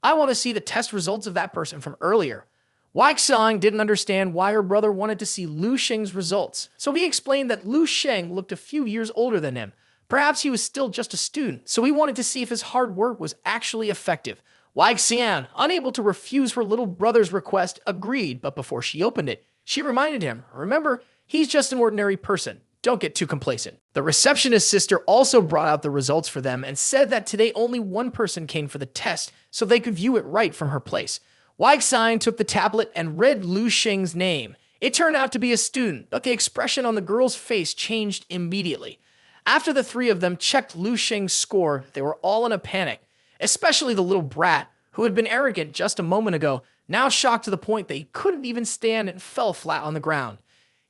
I want to see the test results of that person from earlier." Xiang didn't understand why her brother wanted to see Lu Sheng's results, so he explained that Lu Sheng looked a few years older than him. Perhaps he was still just a student, so he wanted to see if his hard work was actually effective. Xiang, unable to refuse her little brother's request, agreed, but before she opened it, she reminded him, "Remember, he's just an ordinary person. Don't get too complacent." The receptionist sister also brought out the results for them and said that today only one person came for the test, so they could view it right from her place. Xiang took the tablet and read Lu Sheng's name. It turned out to be a student, but the expression on the girl's face changed immediately. After the three of them checked Lu Sheng's score, they were all in a panic, especially the little brat, who had been arrogant just a moment ago, now shocked to the point that he couldn't even stand and fell flat on the ground.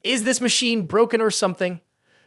Is this machine broken or something?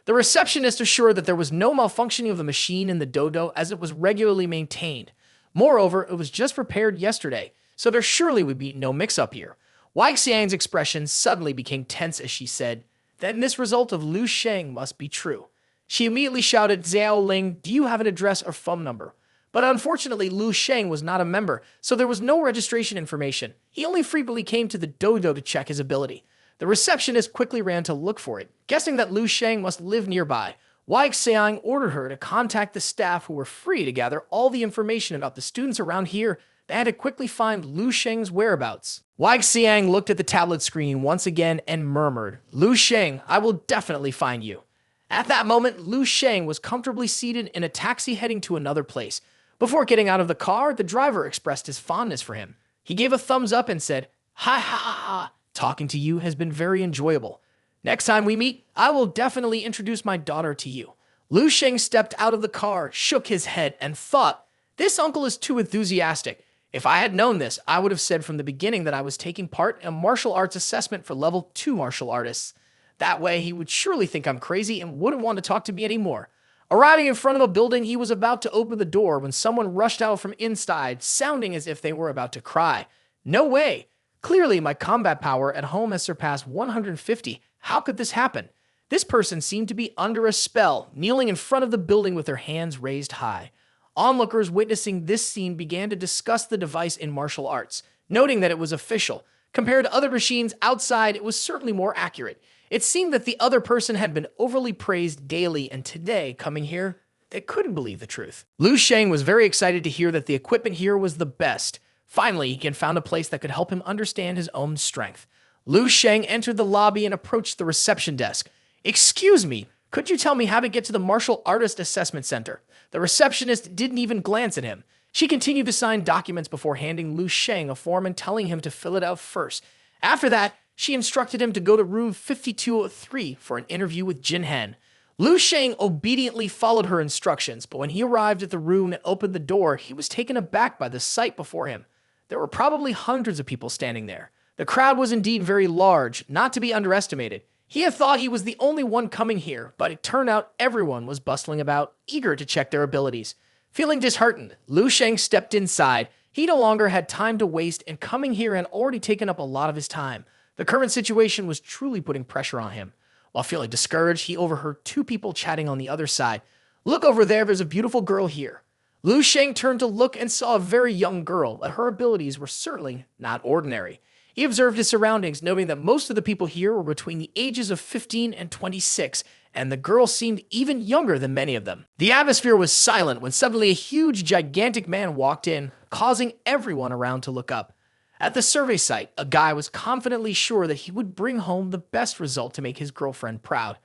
The receptionist assured that there was no malfunctioning of the machine in the dojo as it was regularly maintained. Moreover, it was just repaired yesterday, so there surely would be no mix-up here. Xiang's expression suddenly became tense as she said, "Then this result of Lu Sheng must be true." She immediately shouted, "Xiao Ling, do you have an address or phone number?" But unfortunately, Lu Sheng was not a member, so there was no registration information. He only frequently came to the dojo to check his ability. The receptionist quickly ran to look for it, guessing that Lu Sheng must live nearby. Xiang ordered her to contact the staff who were free to gather all the information about the students around here. They had to quickly find Lu Sheng's whereabouts. Xiang looked at the tablet screen once again and murmured, "Lu Sheng, I will definitely find you." At that moment, Lu Sheng was comfortably seated in a taxi heading to another place. Before getting out of the car, the driver expressed his fondness for him. He gave a thumbs up and said, "Ha ha ha ha, talking to you has been very enjoyable. Next time we meet, I will definitely introduce my daughter to you." Lu Sheng stepped out of the car, shook his head, and thought, "This uncle is too enthusiastic. If I had known this, I would have said from the beginning that I was taking part in a martial arts assessment for level 2 martial artists. That way, he would surely think I'm crazy and wouldn't want to talk to me anymore." Arriving in front of a building, he was about to open the door when someone rushed out from inside, sounding as if they were about to cry. "No way! Clearly, my combat power at home has surpassed 150. How could this happen?" This person seemed to be under a spell, kneeling in front of the building with their hands raised high. Onlookers witnessing this scene began to discuss the device in martial arts, noting that it was official. Compared to other machines outside, it was certainly more accurate. It seemed that the other person had been overly praised daily, and today, coming here, they couldn't believe the truth. Lu Sheng was very excited to hear that the equipment here was the best. Finally, he had found a place that could help him understand his own strength. Lu Sheng entered the lobby and approached the reception desk. "Excuse me, could you tell me how to get to the Martial Artist Assessment Center?" The receptionist didn't even glance at him. She continued to sign documents before handing Lu Sheng a form and telling him to fill it out first. After that, she instructed him to go to room 5203 for an interview with Jinhen. Lu Sheng obediently followed her instructions, but when he arrived at the room and opened the door, he was taken aback by the sight before him. There were probably hundreds of people standing there. The crowd was indeed very large, not to be underestimated. He had thought he was the only one coming here, but it turned out everyone was bustling about, eager to check their abilities. Feeling disheartened, Lu Sheng stepped inside. He no longer had time to waste, and coming here had already taken up a lot of his time. The current situation was truly putting pressure on him. While feeling discouraged, he overheard two people chatting on the other side. "Look over there, there's a beautiful girl here." Lu Sheng turned to look and saw a very young girl, but her abilities were certainly not ordinary. He observed his surroundings, noting that most of the people here were between the ages of 15 and 26, and the girl seemed even younger than many of them. The atmosphere was silent when suddenly a huge, gigantic man walked in, causing everyone around to look up. At the survey site, a guy was confidently sure that he would bring home the best result to make his girlfriend proud.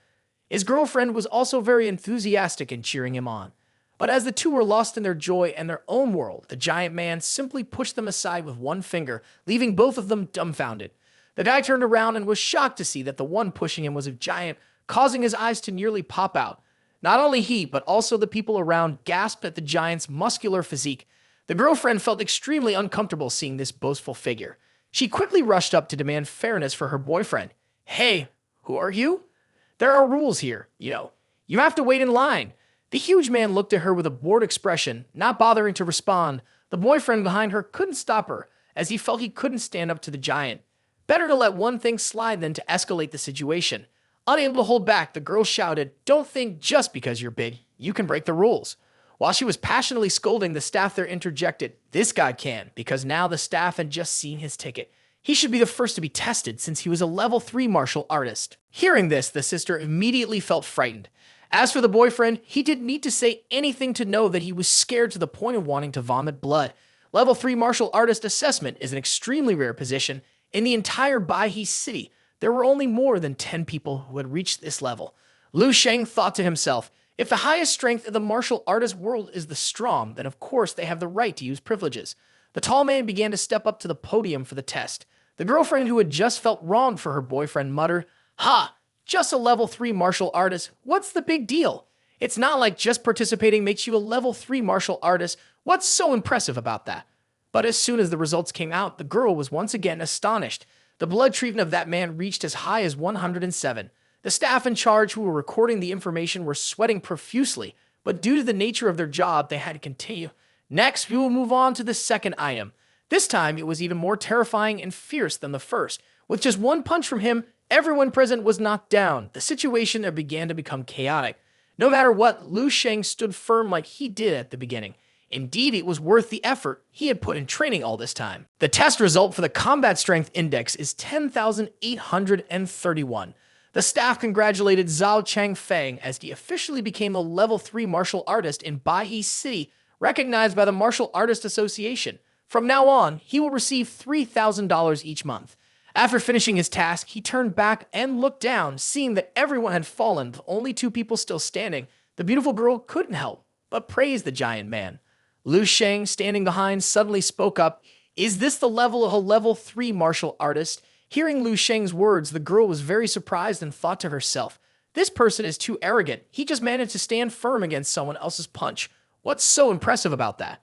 His girlfriend was also very enthusiastic in cheering him on. But as the two were lost in their joy and their own world, the giant man simply pushed them aside with one finger, leaving both of them dumbfounded. The guy turned around and was shocked to see that the one pushing him was a giant, causing his eyes to nearly pop out. Not only he, but also the people around gasped at the giant's muscular physique. The girlfriend felt extremely uncomfortable seeing this boastful figure. She quickly rushed up to demand fairness for her boyfriend. "Hey, who are you? There are rules here, you know. You have to wait in line." The huge man looked at her with a bored expression, not bothering to respond. The boyfriend behind her couldn't stop her, as he felt he couldn't stand up to the giant. Better to let one thing slide than to escalate the situation. Unable to hold back, the girl shouted, "Don't think just because you're big, you can break the rules." While she was passionately scolding, the staff there interjected, "This guy can, because now the staff had just seen his ticket. He should be the first to be tested since he was a level 3 martial artist." Hearing this, the sister immediately felt frightened. As for the boyfriend, he didn't need to say anything to know that he was scared to the point of wanting to vomit blood. Level 3 martial artist assessment is an extremely rare position. In the entire Baihe city, there were only more than 10 people who had reached this level. Lu Sheng thought to himself, if the highest strength in the martial artist world is the strong, then of course they have the right to use privileges. The tall man began to step up to the podium for the test. The girlfriend who had just felt wronged for her boyfriend muttered, "Ha! Just a level 3 martial artist. What's the big deal? It's not like just participating makes you a level 3 martial artist. What's so impressive about that?" But as soon as the results came out, the girl was once again astonished. The blood treatment of that man reached as high as 107. The staff in charge who were recording the information were sweating profusely, but due to the nature of their job, they had to continue. Next, we will move on to the second item. This time, it was even more terrifying and fierce than the first. With just one punch from him, everyone present was knocked down. The situation began to become chaotic. No matter what, Lu Sheng stood firm like he did at the beginning. Indeed, it was worth the effort he had put in training all this time. The test result for the combat strength index is 10,831. The staff congratulated Zhao Changfeng as he officially became a level 3 martial artist in Baihe City, recognized by the Martial Artist Association. From now on, he will receive $3,000 each month. After finishing his task, he turned back and looked down, seeing that everyone had fallen, with only 2 people still standing. The beautiful girl couldn't help but praise the giant man. Lu Sheng, standing behind, suddenly spoke up, "Is this the level of a level 3 martial artist?" Hearing Lu Sheng's words, the girl was very surprised and thought to herself, "This person is too arrogant. He just managed to stand firm against someone else's punch. What's so impressive about that?"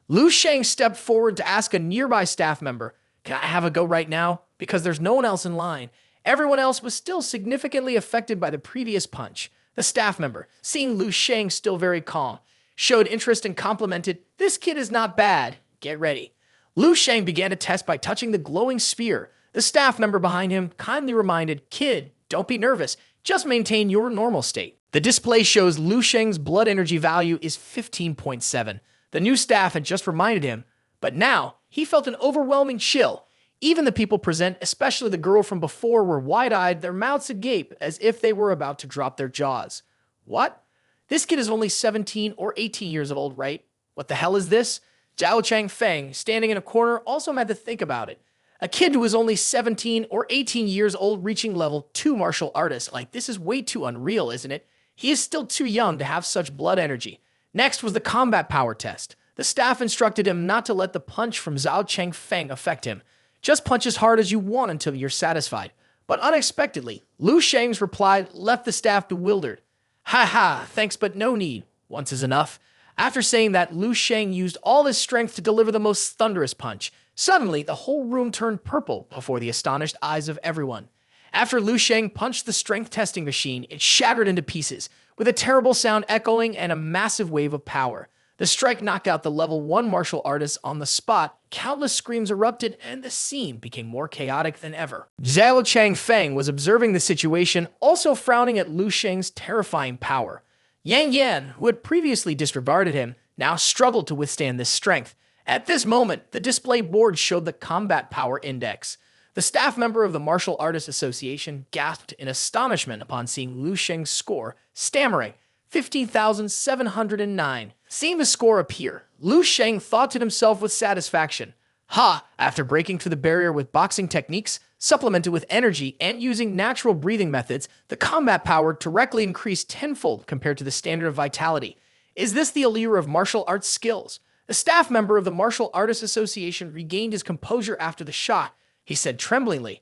Lu Sheng stepped forward to ask a nearby staff member, "Can I have a go right now?" Because there's no one else in line. Everyone else was still significantly affected by the previous punch. The staff member, seeing Lu Sheng still very calm, showed interest and complimented, "This kid is not bad. Get ready." Lu Sheng began to test by touching the glowing spear. The staff member behind him kindly reminded, "Kid, don't be nervous. Just maintain your normal state." The display shows Lu Sheng's blood energy value is 15.7. The new staff had just reminded him, but now he felt an overwhelming chill. Even the people present, especially the girl from before, were wide-eyed, their mouths agape, as if they were about to drop their jaws. What? This kid is only 17 or 18 years old, right? What the hell is this? Zhao Changfeng, standing in a corner, also had to think about it. A kid who is only 17 or 18 years old reaching level 2 martial artist. Like, this is way too unreal, isn't it? He is still too young to have such blood energy. Next was the combat power test. The staff instructed him not to let the punch from Zhao Changfeng affect him. Just punch as hard as you want until you're satisfied. But unexpectedly, Lu Sheng's reply left the staff bewildered. "Ha ha, thanks but no need. Once is enough." After saying that, Lu Sheng used all his strength to deliver the most thunderous punch. Suddenly, the whole room turned purple before the astonished eyes of everyone. After Lu Sheng punched the strength testing machine, it shattered into pieces, with a terrible sound echoing and a massive wave of power. The strike knocked out the level 1 martial artist on the spot, countless screams erupted, and the scene became more chaotic than ever. Zhao Changfeng was observing the situation, also frowning at Lu Sheng's terrifying power. Yang Yan, who had previously disregarded him, now struggled to withstand this strength. At this moment, the display board showed the combat power index. The staff member of the Martial Artists Association gasped in astonishment upon seeing Lu Sheng's score, stammering, 15,709. Seeing the score appear, Lu Sheng thought to himself with satisfaction, "Ha! After breaking through the barrier with boxing techniques, supplemented with energy and using natural breathing methods, the combat power directly increased tenfold compared to the standard of vitality. Is this the allure of martial arts skills?" The staff member of the Martial Artists Association regained his composure after the shock. He said tremblingly,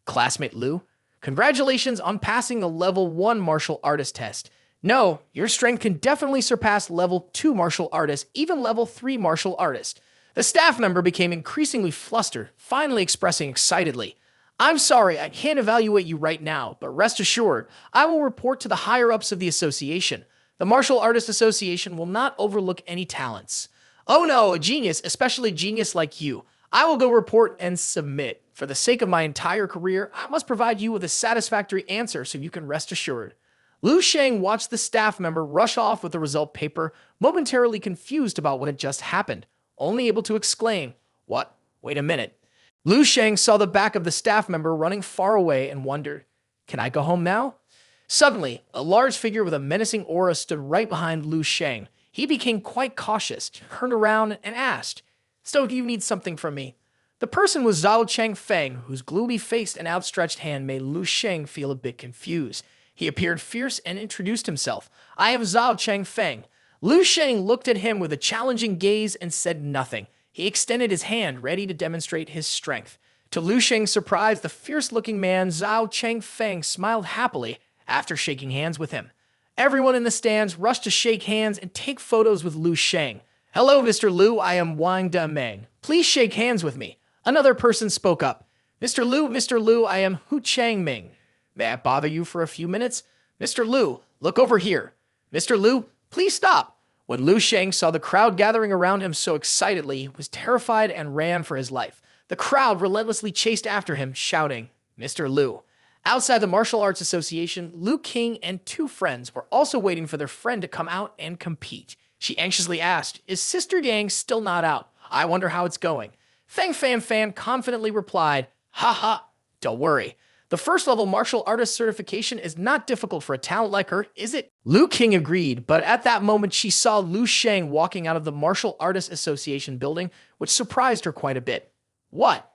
classmate Lu, congratulations on passing the level 1 martial artist test. No, your strength can definitely surpass level 2 martial artist, even level 3 martial artist." The staff member became increasingly flustered, finally expressing excitedly, "I'm sorry, I can't evaluate you right now, but rest assured, I will report to the higher-ups of the association. The Martial Artists Association will not overlook any talents." "Oh no, a genius, especially a genius like you. I will go report and submit. For the sake of my entire career, I must provide you with a satisfactory answer so you can rest assured." Lu Sheng watched the staff member rush off with the result paper, momentarily confused about what had just happened, only able to exclaim, "What? Wait a minute." Lu Sheng saw the back of the staff member running far away and wondered, "Can I go home now?" Suddenly, a large figure with a menacing aura stood right behind Lu Sheng. He became quite cautious, turned around, and asked, "So do you need something from me?" The person was Zhao Changfeng, whose gloomy face and outstretched hand made Lu Sheng feel a bit confused. He appeared fierce and introduced himself. "I am Zhao Changfeng." Lu Sheng looked at him with a challenging gaze and said nothing. He extended his hand, ready to demonstrate his strength. To Lu Sheng's surprise, the fierce-looking man Zhao Changfeng smiled happily after shaking hands with him. Everyone in the stands rushed to shake hands and take photos with Lu Sheng. "Hello, Mr. Lu, I am Wang Dameng. Please shake hands with me." Another person spoke up. Mr. Lu, I am Hu Changming. "May I bother you for a few minutes?" "Mr. Lu, look over here." "Mr. Lu, please stop." When Lu Sheng saw the crowd gathering around him so excitedly, he was terrified and ran for his life. The crowd relentlessly chased after him, shouting, "Mr. Lu." Outside the Martial Arts Association, Lu King and 2 friends were also waiting for their friend to come out and compete. She anxiously asked, "Is Sister Yang still not out? I wonder how it's going." Feng Fan Fan confidently replied, "Ha ha, don't worry. The first level martial artist certification is not difficult for a talent like her, is it?" Lu King agreed, but at that moment she saw Lu Sheng walking out of the Martial Artists Association building, which surprised her quite a bit. "What?"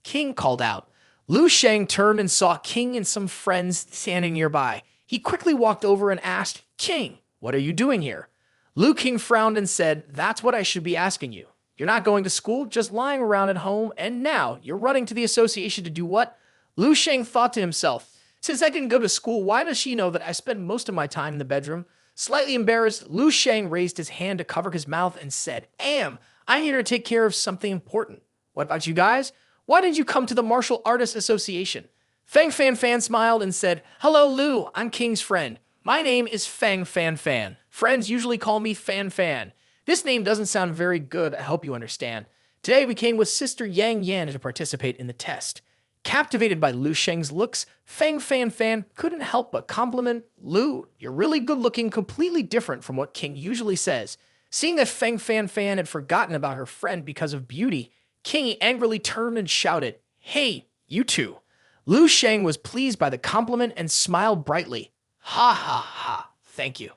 King called out. Lu Sheng turned and saw King and some friends standing nearby. He quickly walked over and asked, "King, what are you doing here?" Lu King frowned and said, "That's what I should be asking you. You're not going to school, just lying around at home, and now you're running to the association to do what?" Lu Sheng thought to himself, "Since I didn't go to school, why does she know that I spend most of my time in the bedroom?" Slightly embarrassed, Lu Sheng raised his hand to cover his mouth and said, "I'm here to take care of something important. What about you guys? Why did you come to the Martial Artists Association?" Feng Fan Fan smiled and said, "Hello, Lu, I'm King's friend. My name is Feng Fan Fan. Friends usually call me Fan Fan. This name doesn't sound very good, I hope you understand. Today we came with Sister Yang Yan to participate in the test." Captivated by Lu Sheng's looks, Feng Fan Fan couldn't help but compliment, "Lu, you're really good looking, completely different from what King usually says." Seeing that Feng Fan Fan had forgotten about her friend because of beauty, King angrily turned and shouted, "Hey, you two." Lu Sheng was pleased by the compliment and smiled brightly. "Ha ha ha, thank you."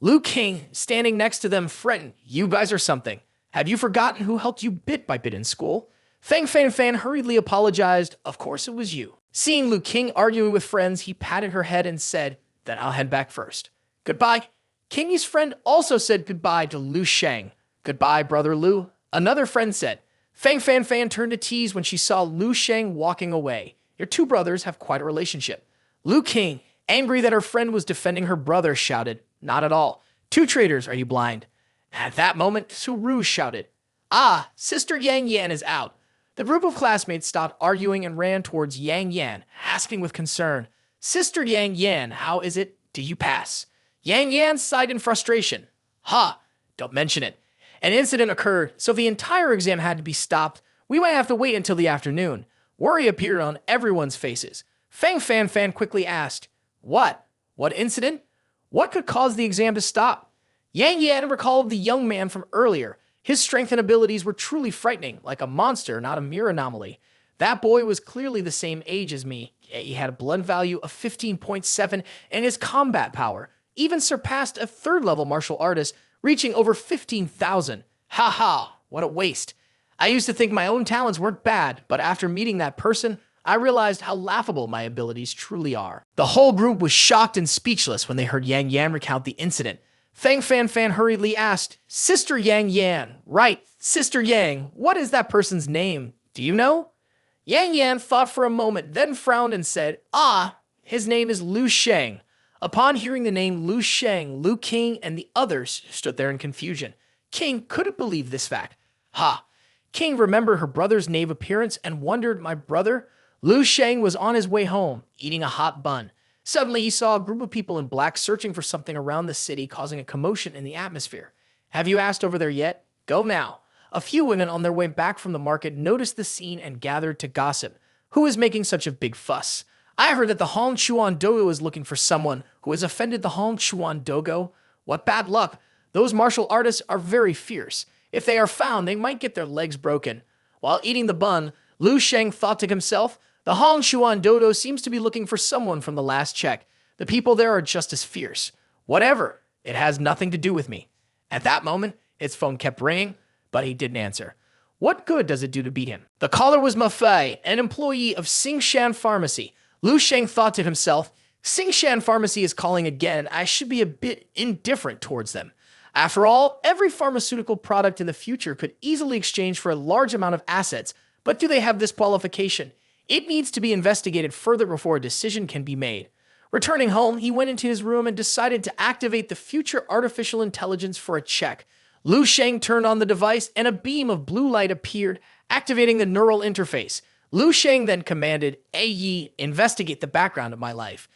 Lu King, standing next to them, threatened, "You guys are something. Have you forgotten who helped you bit by bit in school?" Feng Fan Fan hurriedly apologized. "Of course it was you." Seeing Lu King arguing with friends, he patted her head and said, "Then I'll head back first. Goodbye." King's friend also said goodbye to Lu Sheng. "Goodbye, brother Lu." Another friend said. Feng Fan Fan turned to tease when she saw Lu Sheng walking away. Your 2 brothers have quite a relationship. Lu King, angry that her friend was defending her brother, shouted, "Not at all. 2 traitors, are you blind?" At that moment, Su Ru shouted, "Ah, Sister Yang Yan is out." The group of classmates stopped arguing and ran towards Yang Yan, asking with concern, "Sister Yang Yan, how is it? Did you pass?" Yang Yan sighed in frustration. "Ha, don't mention it. An incident occurred, so the entire exam had to be stopped. We might have to wait until the afternoon." Worry appeared on everyone's faces. Feng Fan Fan quickly asked, "What? What incident? What could cause the exam to stop?" Yang Yan recalled the young man from earlier. His strength and abilities were truly frightening, like a monster, not a mere anomaly. That boy was clearly the same age as me. He had a blood value of 15.7, and his combat power even surpassed a third-level martial artist, reaching over 15,000. Ha ha, what a waste. I used to think my own talents weren't bad, but after meeting that person, I realized how laughable my abilities truly are. The whole group was shocked and speechless when they heard Yang Yan recount the incident. Fang Fan Fan hurriedly asked, Sister Yang Yan, right, Sister Yang, what is that person's name? Do you know? Yang Yan thought for a moment, then frowned and said, his name is Lu Sheng. Upon hearing the name Lu Sheng, Lu King and the others stood there in confusion. King couldn't believe this fact. King remembered her brother's knave appearance and wondered, my brother? Lu Sheng was on his way home, eating a hot bun. Suddenly, he saw a group of people in black searching for something around the city, causing a commotion in the atmosphere. Have you asked over there yet? Go now. A few women on their way back from the market noticed the scene and gathered to gossip. Who is making such a big fuss? I heard that the Hong Chuan Dojo is looking for someone who has offended the Hong Chuan Dojo. What bad luck. Those martial artists are very fierce. If they are found, they might get their legs broken. While eating the bun, Lu Sheng thought to himself, the Hong Chuan Dojo seems to be looking for someone from the last check. The people there are just as fierce. Whatever. It has nothing to do with me. At that moment, his phone kept ringing, but he didn't answer. What good does it do to beat him? The caller was Ma Fei, an employee of Xingshan Pharmacy. Lu Sheng thought to himself, Xingshan Pharmacy is calling again. I should be a bit indifferent towards them. After all, every pharmaceutical product in the future could easily exchange for a large amount of assets, but do they have this qualification? It needs to be investigated further before a decision can be made. Returning home, he went into his room and decided to activate the future artificial intelligence for a check. Lu Sheng turned on the device and a beam of blue light appeared, activating the neural interface. Lu Sheng then commanded, Yi, investigate the background of my life.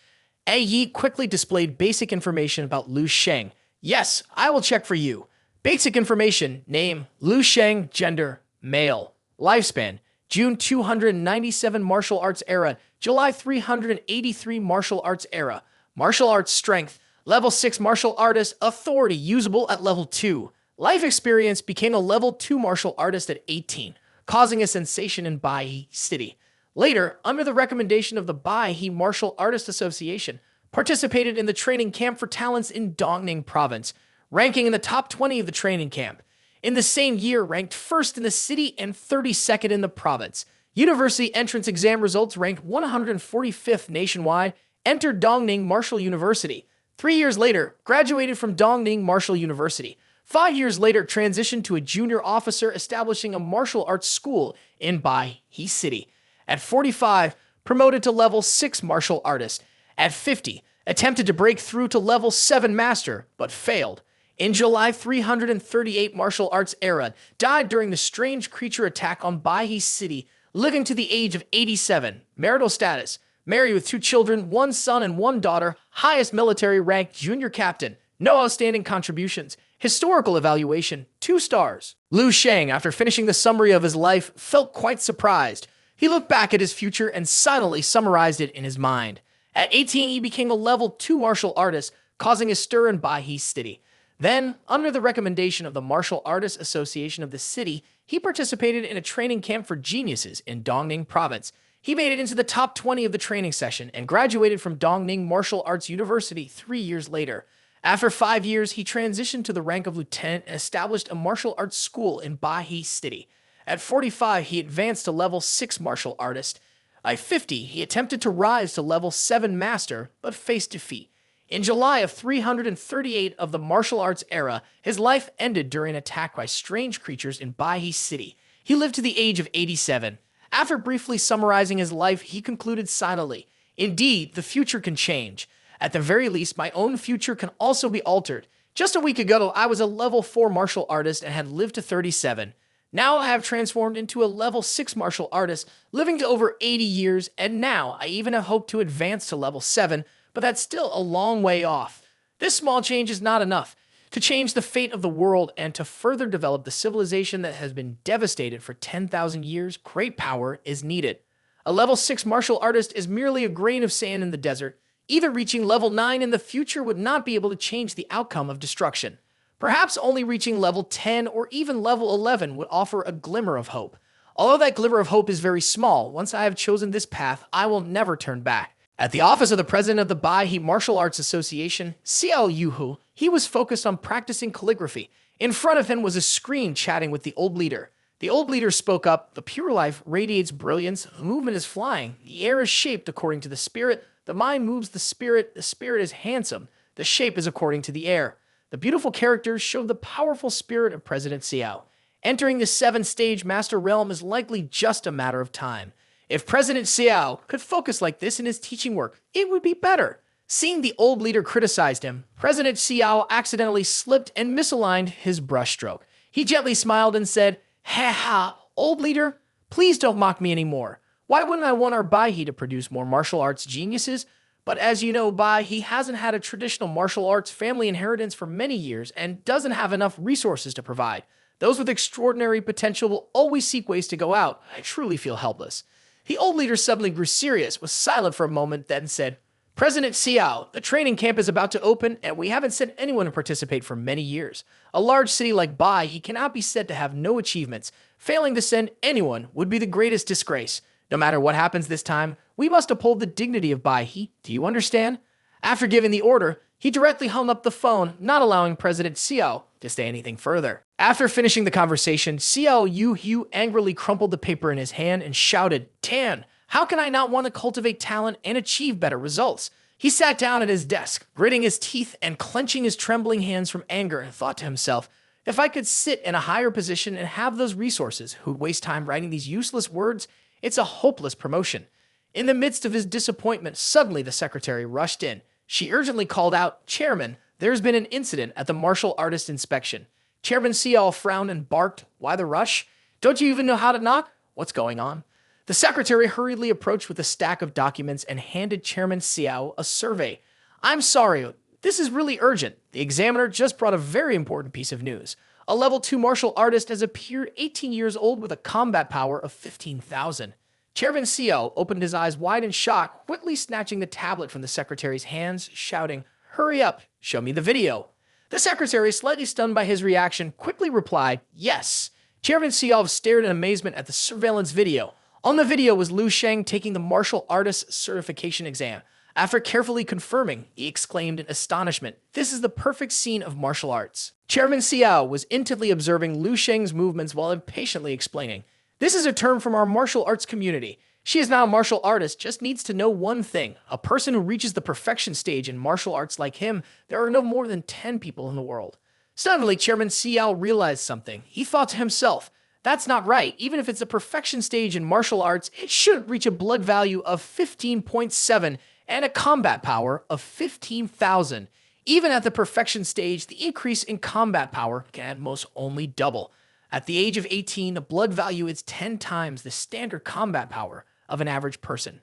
Yi quickly displayed basic information about Lu Sheng. Yes, I will check for you. Basic information, name, Lu Sheng, gender, male, lifespan, June 297 martial arts era, July 383 martial arts era, martial arts strength, level 6 martial artist, authority usable at level 2. Life experience became a level 2 martial artist at 18, causing a sensation in Bai City. Later, under the recommendation of the Bai Martial Artist Association, participated in the training camp for talents in Dongning Province, ranking in the top 20 of the training camp. In the same year, ranked first in the city and 32nd in the province. University entrance exam results ranked 145th nationwide, entered Dongning Martial University. 3 years later, graduated from Dongning Martial University. 5 years later, transitioned to a junior officer, establishing a martial arts school in Bai City. At 45, promoted to level 6 martial artist. At 50, attempted to break through to level 7 master, but failed. In July 338 martial arts era, died during the strange creature attack on Bai City, living to the age of 87. Marital status, married with 2 children, 1 son and 1 daughter, highest military rank, junior captain, no outstanding contributions. Historical evaluation, 2 stars. Lu Sheng, after finishing the summary of his life, felt quite surprised. He looked back at his future and silently summarized it in his mind. At 18, he became a level 2 martial artist, causing a stir in Bai City. Then, under the recommendation of the Martial Artists Association of the city, he participated in a training camp for geniuses in Dongning Province. He made it into the top 20 of the training session and graduated from Dongning Martial Arts University 3 years later. After 5 years, he transitioned to the rank of lieutenant and established a martial arts school in Bai City. At 45, he advanced to level 6 martial artist. By 50, he attempted to rise to level 7 master, but faced defeat. In July of 338 of the martial arts era, his life ended during an attack by strange creatures in Bai City. He lived to the age of 87. After briefly summarizing his life, he concluded silently, indeed, the future can change. At the very least, my own future can also be altered. Just a week ago, I was a level 4 martial artist and had lived to 37. Now I have transformed into a level 6 martial artist, living to over 80 years, and now I even have hope to advance to level 7, but that's still a long way off. This small change is not enough to change the fate of the world and to further develop the civilization that has been devastated for 10,000 years. Great power is needed. A level 6 martial artist is merely a grain of sand in the desert. Even reaching level 9 in the future would not be able to change the outcome of destruction. Perhaps only reaching level 10 or even level 11 would offer a glimmer of hope. Although that glimmer of hope is very small, once I have chosen this path, I will never turn back. At the office of the president of the Baihe Martial Arts Association, Xiao Yuhu, he was focused on practicing calligraphy. In front of him was a screen chatting with the old leader. The old leader spoke up, "The pure life radiates brilliance, the movement is flying, the air is shaped according to the spirit, the mind moves the spirit is handsome, the shape is according to the air." The beautiful characters showed the powerful spirit of President Xiao. Entering the 7th-stage Master Realm is likely just a matter of time. If President Xiao could focus like this in his teaching work, it would be better. Seeing the old leader criticized him, President Xiao accidentally slipped and misaligned his brushstroke. He gently smiled and said, "Ha ha, old leader, please don't mock me anymore. Why wouldn't I want our Baihe to produce more martial arts geniuses? But as you know, Baihe hasn't had a traditional martial arts family inheritance for many years and doesn't have enough resources to provide. Those with extraordinary potential will always seek ways to go out. I truly feel helpless." The old leader suddenly grew serious, was silent for a moment, then said, "President Xiao, the training camp is about to open, and we haven't sent anyone to participate for many years. A large city like Baihe cannot be said to have no achievements. Failing to send anyone would be the greatest disgrace. No matter what happens this time, we must uphold the dignity of Baihe. Do you understand?" After giving the order, he directly hung up the phone, not allowing President Xiao to say anything further. After finishing the conversation, Xiao Yu angrily crumpled the paper in his hand and shouted, "Tan, how can I not want to cultivate talent and achieve better results?" He sat down at his desk, gritting his teeth and clenching his trembling hands from anger, and thought to himself, if I could sit in a higher position and have those resources, who'd waste time writing these useless words? It's a hopeless promotion. In the midst of his disappointment, suddenly the secretary rushed in. She urgently called out, "Chairman, there's been an incident at the martial artist inspection." Chairman Xiao frowned and barked, "Why the rush? Don't you even know how to knock? What's going on?" The secretary hurriedly approached with a stack of documents and handed Chairman Xiao a survey. "I'm sorry, this is really urgent. The examiner just brought a very important piece of news. A level 2 martial artist has appeared 18 years old with a combat power of 15,000. Chairman Xiao opened his eyes wide in shock, quickly snatching the tablet from the secretary's hands, shouting, "Hurry up, show me the video." The secretary, slightly stunned by his reaction, quickly replied, "Yes." Chairman Xiao stared in amazement at the surveillance video. On the video was Lu Sheng taking the martial artist certification exam. After carefully confirming, he exclaimed in astonishment, "This is the perfect scene of martial arts." Chairman Xiao was intently observing Lu Sheng's movements while impatiently explaining, "This is a term from our martial arts community. She is not a martial artist, just needs to know one thing. A person who reaches the perfection stage in martial arts like him, there are no more than 10 people in the world." Suddenly, Chairman Xiao realized something. He thought to himself, that's not right. Even if it's a perfection stage in martial arts, it shouldn't reach a blood value of 15.7 and a combat power of 15,000. Even at the perfection stage, the increase in combat power can at most only double. At the age of 18, the blood value is 10 times the standard combat power of an average person.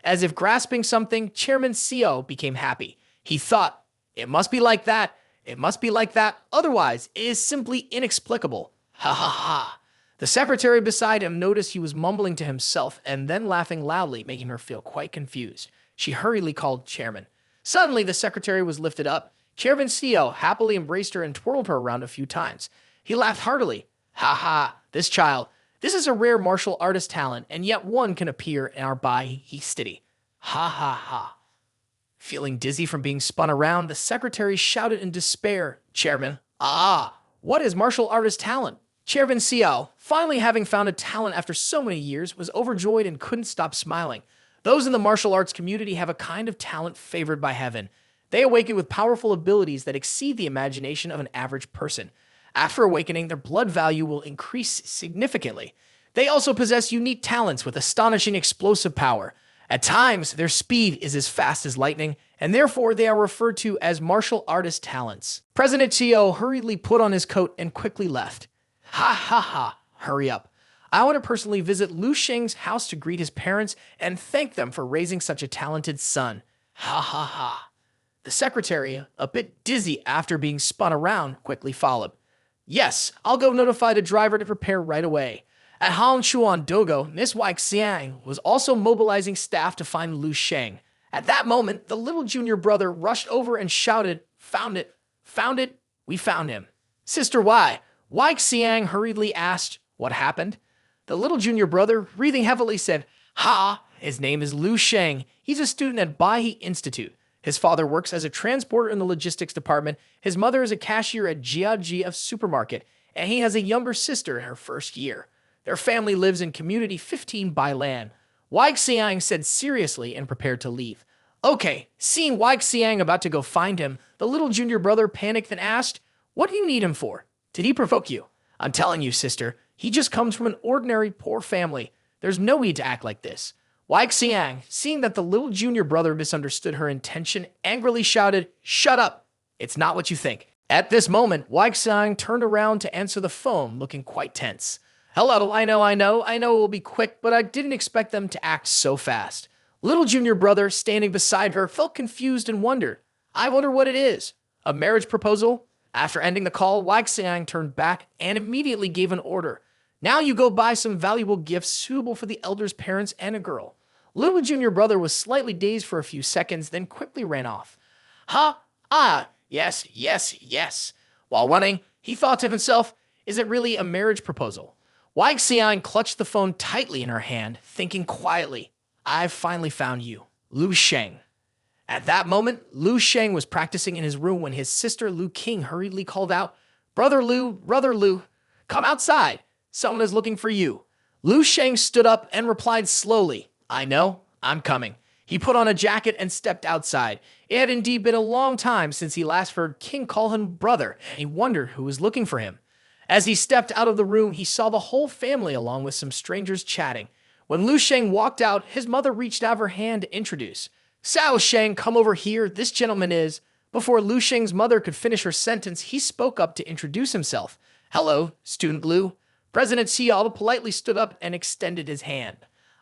As if grasping something, Chairman Xiao became happy. He thought, it must be like that. It must be like that. Otherwise, it is simply inexplicable. Ha ha ha. The secretary beside him noticed he was mumbling to himself and then laughing loudly, making her feel quite confused. She hurriedly called Chairman. Suddenly, the secretary was lifted up. Chairman Xiao happily embraced her and twirled her around a few times. He laughed heartily. "Ha ha, this child. This is a rare martial artist talent, and yet one can appear in our Baihe city. Ha ha ha." Feeling dizzy from being spun around, the secretary shouted in despair, "Chairman, what is martial artist talent?" Chairman Xiao, finally having found a talent after so many years, was overjoyed and couldn't stop smiling. Those in the martial arts community have a kind of talent favored by heaven. They awaken with powerful abilities that exceed the imagination of an average person. After awakening, their blood value will increase significantly. They also possess unique talents with astonishing explosive power. At times, their speed is as fast as lightning, and therefore they are referred to as martial artist talents. President Xiao hurriedly put on his coat and quickly left. "Ha ha ha, hurry up. I want to personally visit Lu Sheng's house to greet his parents and thank them for raising such a talented son. Ha ha ha." The secretary, a bit dizzy after being spun around, quickly followed. "Yes, I'll go notify the driver to prepare right away." At Hanshuan Dojo, Miss Wai Xiang was also mobilizing staff to find Lu Sheng. At that moment, the little junior brother rushed over and shouted, "Found it! Found it! We found him. Sister, why? Wai Xiang hurriedly asked what happened. The little junior brother, breathing heavily, said, Ha! His name is Lu Sheng. He's a student at Baihe Institute. His father works as a transporter in the logistics department. His mother is a cashier at Jiaji of supermarket, and he has a younger sister in her first year. Their family lives in Community 15 by land. Wai Xiang said seriously and prepared to leave. Okay, seeing Wai Xiang about to go find him, the little junior brother panicked and asked, What do you need him for? Did he provoke you? I'm telling you, sister, he just comes from an ordinary poor family. There's no need to act like this. Wai Xiang, seeing that the little junior brother misunderstood her intention, angrily shouted, Shut up! It's not what you think. At this moment, Wai Xiang turned around to answer the phone, looking quite tense. Hello, I know it will be quick, but I didn't expect them to act so fast. Little junior brother, standing beside her, felt confused and wondered. I wonder what it is. A marriage proposal? After ending the call, Wai Xiang turned back and immediately gave an order. Now you go buy some valuable gifts suitable for the elder's parents and a girl. Little junior brother was slightly dazed for a few seconds, then quickly ran off. Yes. While running, he thought to himself, is it really a marriage proposal? Wai Xiang clutched the phone tightly in her hand, thinking quietly, I've finally found you, Lu Sheng. At that moment, Lu Sheng was practicing in his room when his sister Lu King hurriedly called out, Brother Lu, come outside. Someone is looking for you. Lu Sheng stood up and replied slowly, I know, I'm coming. He put on a jacket and stepped outside. It had indeed been a long time since he last heard King call him brother, and he wondered who was looking for him. As he stepped out of the room, he saw the whole family along with some strangers chatting. When Lu Sheng walked out, his mother reached out her hand to introduce. Sao Sheng, come over here, this gentleman is. Before Lu Sheng's mother could finish her sentence, he spoke up to introduce himself. Hello, Student Lu. President Xiao politely stood up and extended his hand.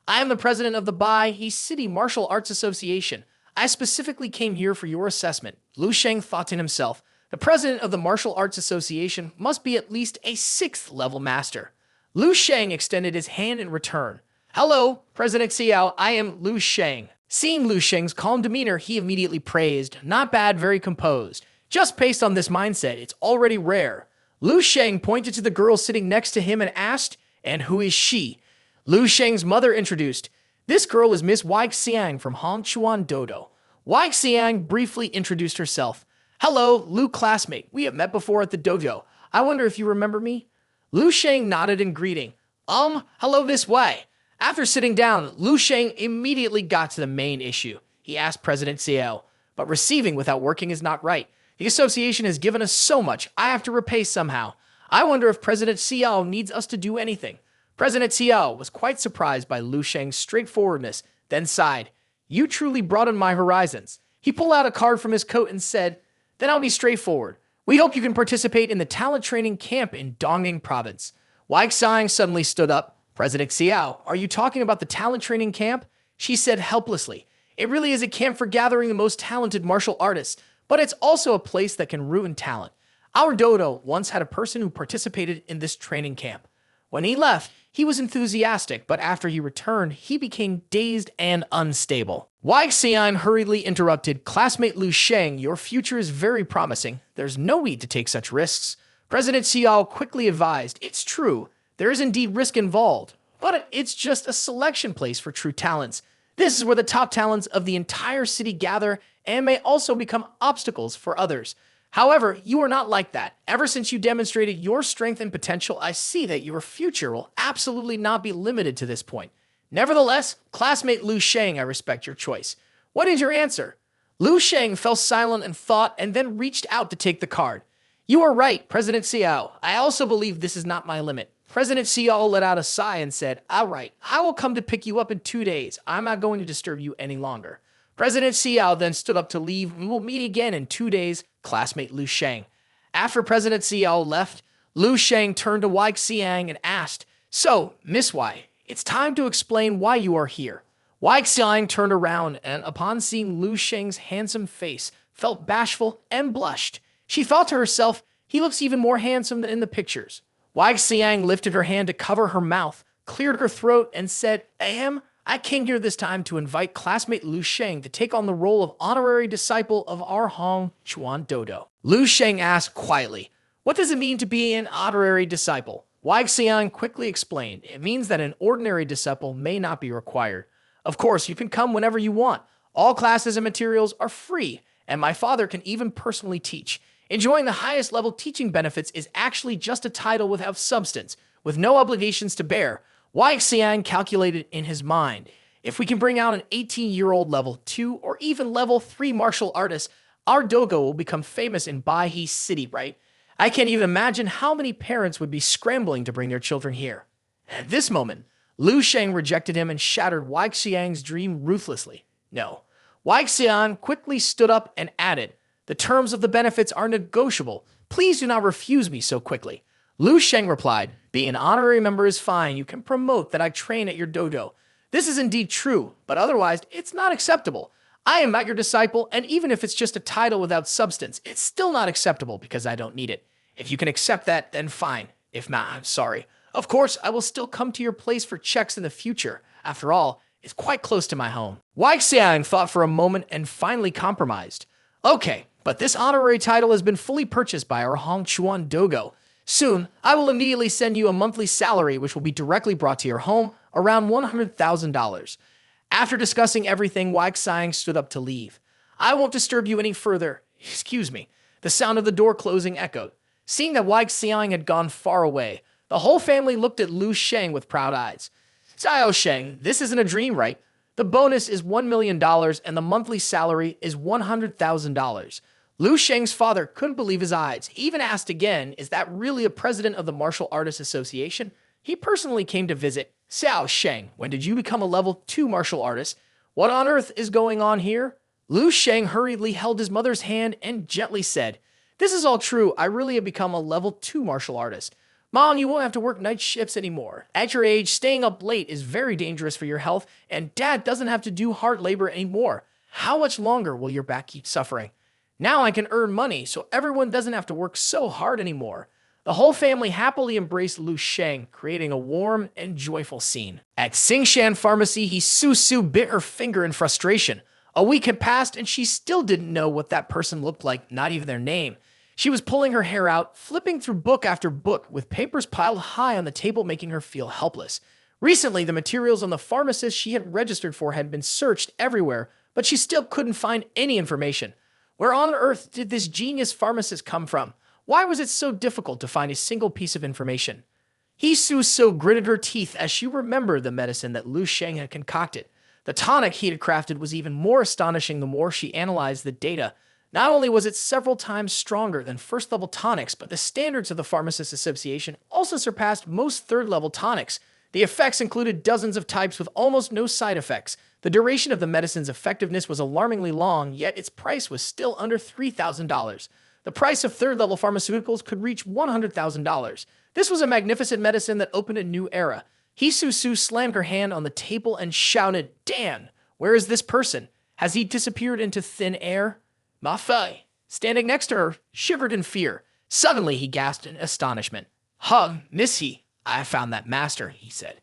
I am the president of the Baihe City Martial Arts Association. I specifically came here for your assessment. Lu Sheng thought to himself, the president of the Martial Arts Association must be at least a 6th level master. Lu Sheng extended his hand in return. Hello, President Xiao, I am Lu Sheng. Seeing Lu Sheng's calm demeanor, he immediately praised, not bad, very composed. Just based on this mindset, it's already rare. Lu Sheng pointed to the girl sitting next to him and asked, and who is she? Lu Sheng's mother introduced, this girl is Miss Wai Xiang from Hongchuan Dojo. Wai Xiang briefly introduced herself. Hello, Lu classmate. We have met before at the dojo. I wonder if you remember me? Lu Sheng nodded in greeting. Hello this way. After sitting down, Lu Sheng immediately got to the main issue. He asked President Xiao, but receiving without working is not right. The association has given us so much, I have to repay somehow. I wonder if President Xiao needs us to do anything. President Xiao was quite surprised by Lu Sheng's straightforwardness, then sighed. You truly broaden my horizons. He pulled out a card from his coat and said, Then I'll be straightforward. We hope you can participate in the talent training camp in Dongning province. Wai Xiang suddenly stood up. President Xiao, are you talking about the talent training camp? She said helplessly. It really is a camp for gathering the most talented martial artists, but it's also a place that can ruin talent. Our dojo once had a person who participated in this training camp. When he left, he was enthusiastic, but after he returned, he became dazed and unstable. Wai Xiang hurriedly interrupted, Classmate Lu Sheng, your future is very promising. There's no need to take such risks. President Xiao quickly advised, It's true. There is indeed risk involved, but it's just a selection place for true talents. This is where the top talents of the entire city gather and may also become obstacles for others. However, you are not like that. Ever since you demonstrated your strength and potential, I see that your future will absolutely not be limited to this point. Nevertheless, classmate Lu Sheng, I respect your choice. What is your answer? Lu Sheng fell silent in thought and then reached out to take the card. You are right, President Xiao. I also believe this is not my limit. President Xiao let out a sigh and said, All right, I will come to pick you up in 2 days. I'm not going to disturb you any longer. President Xiao then stood up to leave. We will meet again in 2 days, classmate Lu Sheng. After President Xiao left, Lu Sheng turned to Wai Xiang and asked, So, Miss Wai, it's time to explain why you are here. Wai Xiang turned around and, upon seeing Lu Sheng's handsome face, felt bashful and blushed. She thought to herself, he looks even more handsome than in the pictures. Wai Xiang lifted her hand to cover her mouth, cleared her throat, and said, I came here this time to invite classmate Lu Sheng to take on the role of honorary disciple of our Hongchuan Dojo. Lu Sheng asked quietly, "What does it mean to be an honorary disciple?" Wang Xiang quickly explained, "It means that an ordinary disciple may not be required. Of course, you can come whenever you want. All classes and materials are free, and my father can even personally teach. Enjoying the highest level teaching benefits is actually just a title without substance, with no obligations to bear." Wang Xiang calculated in his mind, "If we can bring out an 18-year-old level 2 or even level 3 martial artist, our dojo will become famous in Baihe City, right? I can't even imagine how many parents would be scrambling to bring their children here." At this moment, Lu Sheng rejected him and shattered Wang Xiang's dream ruthlessly. No. Wang Xiang quickly stood up and added, "The terms of the benefits are negotiable. Please do not refuse me so quickly." Lu Sheng replied, "Being an honorary member is fine. You can promote that I train at your dojo. This is indeed true, but otherwise, it's not acceptable. I am not your disciple, and even if it's just a title without substance, it's still not acceptable because I don't need it. If you can accept that, then fine. If not, I'm sorry. Of course, I will still come to your place for checks in the future. After all, it's quite close to my home." Wang Xiang thought for a moment and finally compromised. "Okay, but this honorary title has been fully purchased by our Hongchuan Dojo. Soon, I will immediately send you a monthly salary which will be directly brought to your home, around $100,000. After discussing everything, Wang Xiang stood up to leave. "I won't disturb you any further. Excuse me." The sound of the door closing echoed. Seeing that Wang Xiang had gone far away, the whole family looked at Lu Sheng with proud eyes. "Xiao Sheng, this isn't a dream, right? The bonus is $1 million and the monthly salary is $100,000. Lu Sheng's father couldn't believe his eyes. He even asked again, "Is that really a president of the Martial Artists Association?" He personally came to visit. "Xiao Sheng, when did you become a level 2 martial artist? What on earth is going on here?" Lu Sheng hurriedly held his mother's hand and gently said, "This is all true. I really have become a level 2 martial artist. Mom, you won't have to work night shifts anymore. At your age, staying up late is very dangerous for your health, and Dad doesn't have to do hard labor anymore. How much longer will your back keep suffering? Now I can earn money, so everyone doesn't have to work so hard anymore." The whole family happily embraced Lu Sheng, creating a warm and joyful scene. At Xingshan Pharmacy, Su bit her finger in frustration. A week had passed, and she still didn't know what that person looked like, not even their name. She was pulling her hair out, flipping through book after book, with papers piled high on the table making her feel helpless. Recently, the materials on the pharmacist she had registered for had been searched everywhere, but she still couldn't find any information. Where on earth did this genius pharmacist come from? Why was it so difficult to find a single piece of information? Su gritted her teeth as she remembered the medicine that Lu Sheng had concocted. The tonic he had crafted was even more astonishing the more she analyzed the data. Not only was it several times stronger than first-level tonics, but the standards of the Pharmacists Association also surpassed most third-level tonics. The effects included dozens of types with almost no side effects. The duration of the medicine's effectiveness was alarmingly long, yet its price was still under $3,000. The price of third-level pharmaceuticals could reach $100,000. This was a magnificent medicine that opened a new era. Su slammed her hand on the table and shouted, "Dan, where is this person? Has he disappeared into thin air?" Ma Fei, standing next to her, shivered in fear. Suddenly, he gasped in astonishment. Miss He, I found that master," he said.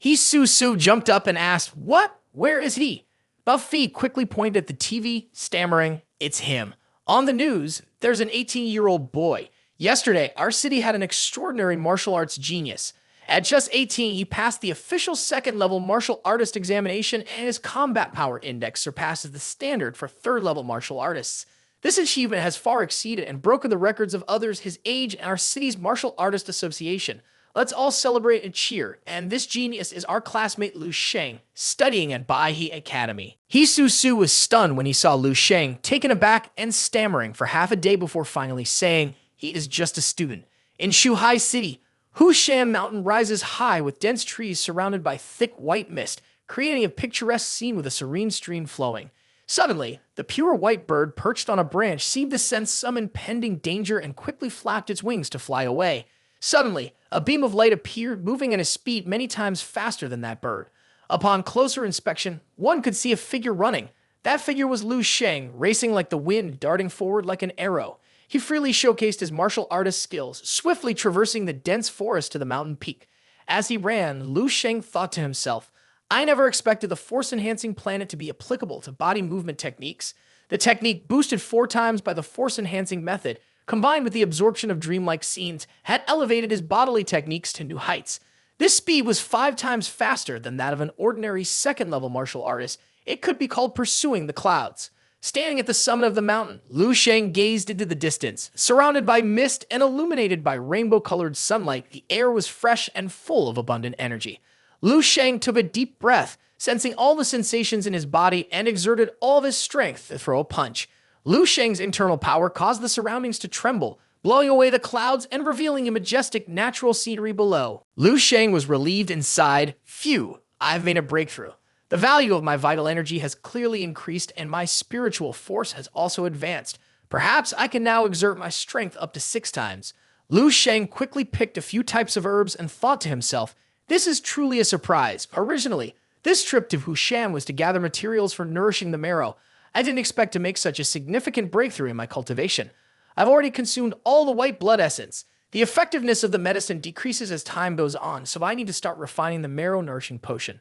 Su jumped up and asked, "What? Where is he?" Ma Fei quickly pointed at the TV, stammering, "It's him. On the news, there's an 18-year-old boy. Yesterday, our city had an extraordinary martial arts genius. At just 18, he passed the official second-level martial artist examination, and his combat power index surpasses the standard for third-level martial artists. This achievement has far exceeded and broken the records of others his age and our city's martial artist association. Let's all celebrate and cheer, and this genius is our classmate Lu Sheng, studying at Baihe Academy." Su was stunned when he saw Lu Sheng, taken aback and stammering for half a day before finally saying, "He is just a student." In Shuhai City, Hushan Mountain rises high with dense trees surrounded by thick white mist, creating a picturesque scene with a serene stream flowing. Suddenly, the pure white bird perched on a branch seemed to sense some impending danger and quickly flapped its wings to fly away. Suddenly, a beam of light appeared, moving at a speed many times faster than that bird. Upon closer inspection, one could see a figure running. That figure was Lu Sheng, racing like the wind, darting forward like an arrow. He freely showcased his martial artist skills, swiftly traversing the dense forest to the mountain peak. As he ran, Lu Sheng thought to himself, "I never expected the force-enhancing planet to be applicable to body movement techniques. The technique, boosted 4 times by the force-enhancing method, combined with the absorption of dreamlike scenes, had elevated his bodily techniques to new heights. This speed was 5 times faster than that of an ordinary second-level martial artist. It could be called pursuing the clouds. Standing at the summit of the mountain, Lu Sheng gazed into the distance. Surrounded by mist and illuminated by rainbow-colored sunlight, the air was fresh and full of abundant energy. Lu Sheng took a deep breath, sensing all the sensations in his body, and exerted all of his strength to throw a punch. Lu Sheng's internal power caused the surroundings to tremble, blowing away the clouds and revealing a majestic natural scenery below. Lu Sheng was relieved and sighed, "Phew, I've made a breakthrough. The value of my vital energy has clearly increased and my spiritual force has also advanced. Perhaps I can now exert my strength up to 6 times. Lu Sheng quickly picked a few types of herbs and thought to himself, "This is truly a surprise. Originally, this trip to Husham was to gather materials for nourishing the marrow. I didn't expect to make such a significant breakthrough in my cultivation. I've already consumed all the white blood essence. The effectiveness of the medicine decreases as time goes on, so I need to start refining the marrow-nourishing potion.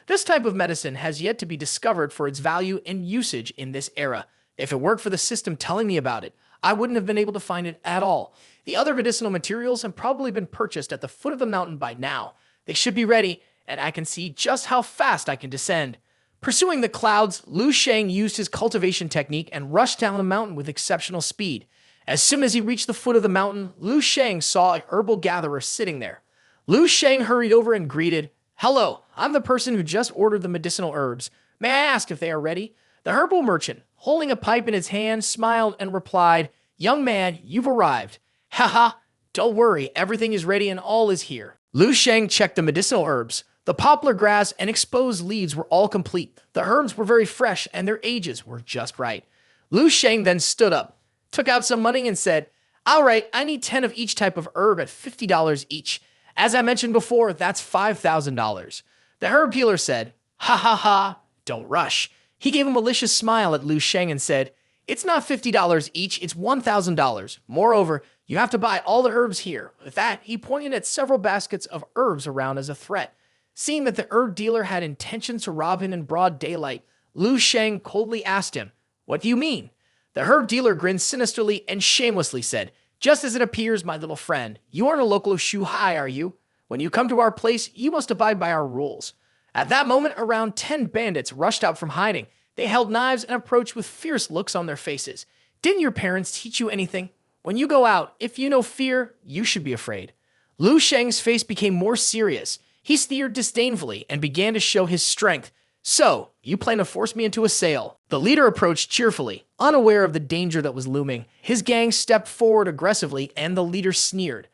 This type of medicine has yet to be discovered for its value and usage in this era. If it weren't for the system telling me about it, I wouldn't have been able to find it at all. The other medicinal materials have probably been purchased at the foot of the mountain by now. They should be ready, and I can see just how fast I can descend." Pursuing the clouds, Lu Sheng used his cultivation technique and rushed down the mountain with exceptional speed. As soon as he reached the foot of the mountain, Lu Sheng saw a herbal gatherer sitting there. Lu Sheng hurried over and greeted, "Hello, I'm the person who just ordered the medicinal herbs. May I ask if they are ready?" The herbal merchant, holding a pipe in his hand, smiled and replied, "Young man, you've arrived. Haha, don't worry, everything is ready and all is here." Lu Sheng checked the medicinal herbs. The poplar grass and exposed leaves were all complete. The herbs were very fresh and their ages were just right. Lu Sheng then stood up, took out some money and said, "All right, I need 10 of each type of herb at $50 each. As I mentioned before, that's $5,000. The herb healer said, "Ha ha ha, don't rush." He gave a malicious smile at Lu Sheng and said, "It's not $50 each, it's $1,000. Moreover, you have to buy all the herbs here." With that, he pointed at several baskets of herbs around as a threat. Seeing that the herb dealer had intentions to rob him in broad daylight, Lu Sheng coldly asked him, "What do you mean?" The herb dealer grinned sinisterly and shamelessly said, "Just as it appears, my little friend, you aren't a local Shuhai, are you? When you come to our place, you must abide by our rules." At that moment, around 10 bandits rushed out from hiding. They held knives and approached with fierce looks on their faces. "Didn't your parents teach you anything? When you go out, if you know fear, you should be afraid." Lu Sheng's face became more serious. He sneered disdainfully and began to show his strength. "So, you plan to force me into a sale?" The leader approached cheerfully, unaware of the danger that was looming. His gang stepped forward aggressively, and the leader sneered.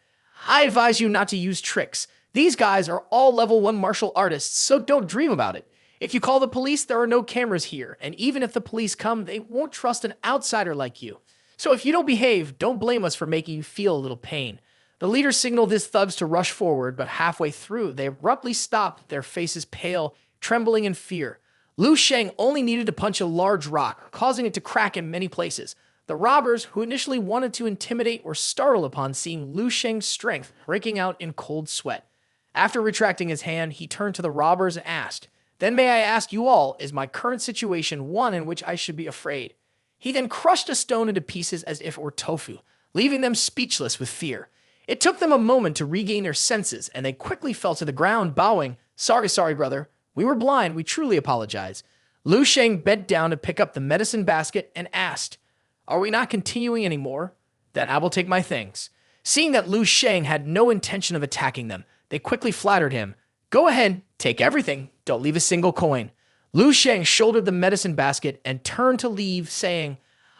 "I advise you not to use tricks. These guys are all level 1 martial artists, so don't dream about it. If you call the police, there are no cameras here, and even if the police come, they won't trust an outsider like you. So if you don't behave, don't blame us for making you feel a little pain." The leader signaled his thugs to rush forward, but halfway through, they abruptly stopped, their faces pale, trembling in fear. Lu Sheng only needed to punch a large rock, causing it to crack in many places. The robbers, who initially wanted to intimidate, were startled upon seeing Lu Sheng's strength breaking out in cold sweat. After retracting his hand, he turned to the robbers and asked, "Then may I ask you all, is my current situation one in which I should be afraid?" He then crushed a stone into pieces as if it were tofu, leaving them speechless with fear. It took them a moment to regain their senses, and they quickly fell to the ground, bowing. Sorry, brother. We were blind. We truly apologize." Lu Sheng bent down to pick up the medicine basket and asked, "Are we not continuing anymore? Then I will take my things." Seeing that Lu Sheng had no intention of attacking them, they quickly flattered him. "Go ahead, take everything. Don't leave a single coin." Lu Sheng shouldered the medicine basket and turned to leave, saying,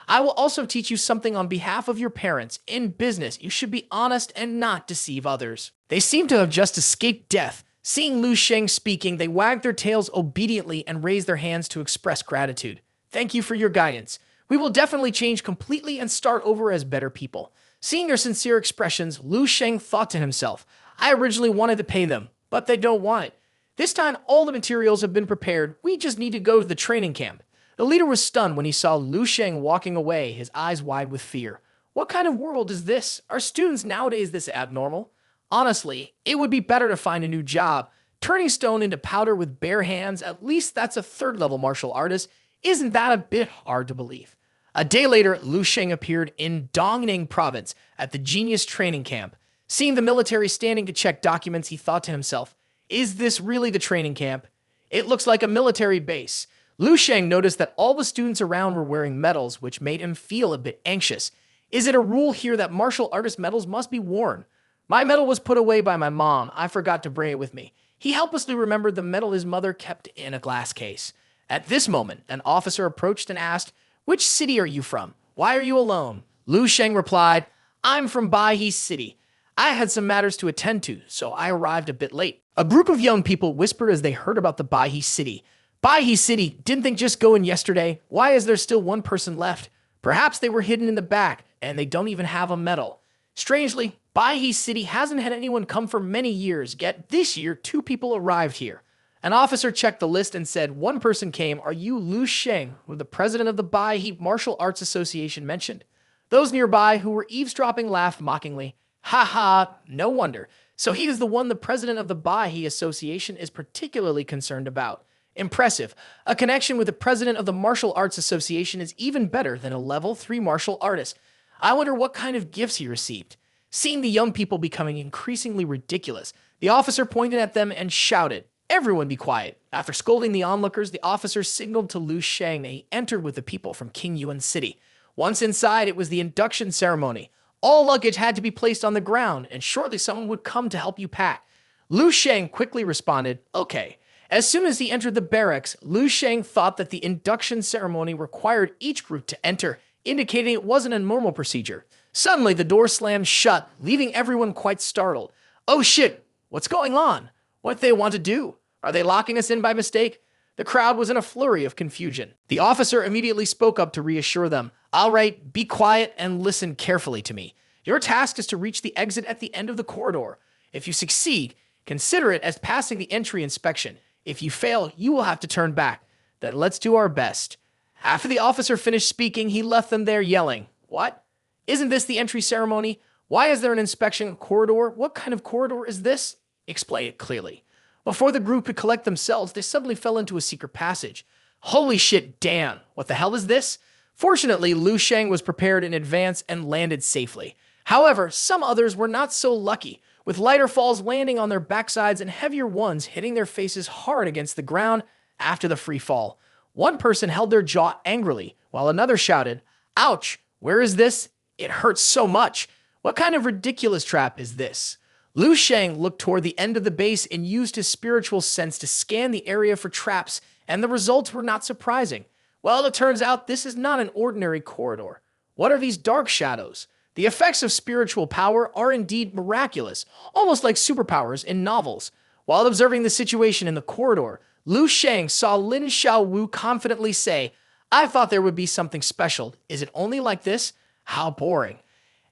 "I will also teach you something on behalf of your parents. In business, you should be honest and not deceive others." They seemed to have just escaped death. Seeing Lu Sheng speaking, they wagged their tails obediently and raised their hands to express gratitude. "Thank you for your guidance. We will definitely change completely and start over as better people." Seeing their sincere expressions, Lu Sheng thought to himself, "I originally wanted to pay them, but they don't want it. This time, all the materials have been prepared. We just need to go to the training camp." The leader was stunned when he saw Lu Sheng walking away, his eyes wide with fear. What kind of world is this? Are students nowadays this abnormal? Honestly, it would be better to find a new job. Turning stone into powder with bare hands, at least that's a 3rd-level martial artist. Isn't that a bit hard to believe? A day later, Lu Sheng appeared in Dongning province at the Genius training camp. Seeing the military standing to check documents, he thought to himself, is this really the training camp? It looks like a military base. Lu Sheng noticed that all the students around were wearing medals, which made him feel a bit anxious. Is it a rule here that martial artist medals must be worn? My medal was put away by my mom. I forgot to bring it with me. He helplessly remembered the medal his mother kept in a glass case. At this moment, an officer approached and asked, which city are you from? Why are you alone? Lu Sheng replied, I'm from Baihe City. I had some matters to attend to, so I arrived a bit late. A group of young people whispered as they heard about the Baihe City. Baihe City, didn't they just go in yesterday? Why is there still one person left? Perhaps they were hidden in the back, and they don't even have a medal. Strangely, Baihe City hasn't had anyone come for many years, yet this year 2 people arrived here. An officer checked the list and said, one person came. Are you Lu Sheng, who the president of the Baihe Martial Arts Association mentioned? Those nearby who were eavesdropping laughed mockingly. Ha ha, no wonder. So he is the one the president of the Baihe Association is particularly concerned about. Impressive. A connection with the president of the Martial Arts Association is even better than a level 3 martial artist. I wonder what kind of gifts he received. Seeing the young people becoming increasingly ridiculous, the officer pointed at them and shouted, everyone be quiet. After scolding the onlookers, the officer signaled to Lu Sheng that he entered with the people from King Yuan City. Once inside, it was the induction ceremony. All luggage had to be placed on the ground, and shortly someone would come to help you pack. Lu Sheng quickly responded, okay. As soon as he entered the barracks, Lu Sheng thought that the induction ceremony required each group to enter, indicating it wasn't a normal procedure. Suddenly, the door slammed shut, leaving everyone quite startled. Oh shit, what's going on? What they want to do? Are they locking us in by mistake? The crowd was in a flurry of confusion. The officer immediately spoke up to reassure them. All right, be quiet and listen carefully to me. Your task is to reach the exit at the end of the corridor. If you succeed, consider it as passing the entry inspection. If you fail, you will have to turn back. Then let's do our best. After the officer finished speaking, he left them there yelling, what? Isn't this the entry ceremony? Why is there an inspection corridor? What kind of corridor is this? Explain it clearly. Before the group could collect themselves, they suddenly fell into a secret passage. Holy shit, Dan, what the hell is this? Fortunately, Lu Sheng was prepared in advance and landed safely. However, some others were not so lucky, with lighter falls landing on their backsides and heavier ones hitting their faces hard against the ground after the free fall. One person held their jaw angrily, while another shouted, ouch, where is this? It hurts so much. What kind of ridiculous trap is this? Lu Sheng looked toward the end of the base and used his spiritual sense to scan the area for traps, and the results were not surprising. Well, it turns out this is not an ordinary corridor. What are these dark shadows? The effects of spiritual power are indeed miraculous, almost like superpowers in novels. While observing the situation in the corridor, Lu Sheng saw Lin Xiaowu confidently say, I thought there would be something special. Is it only like this? How boring.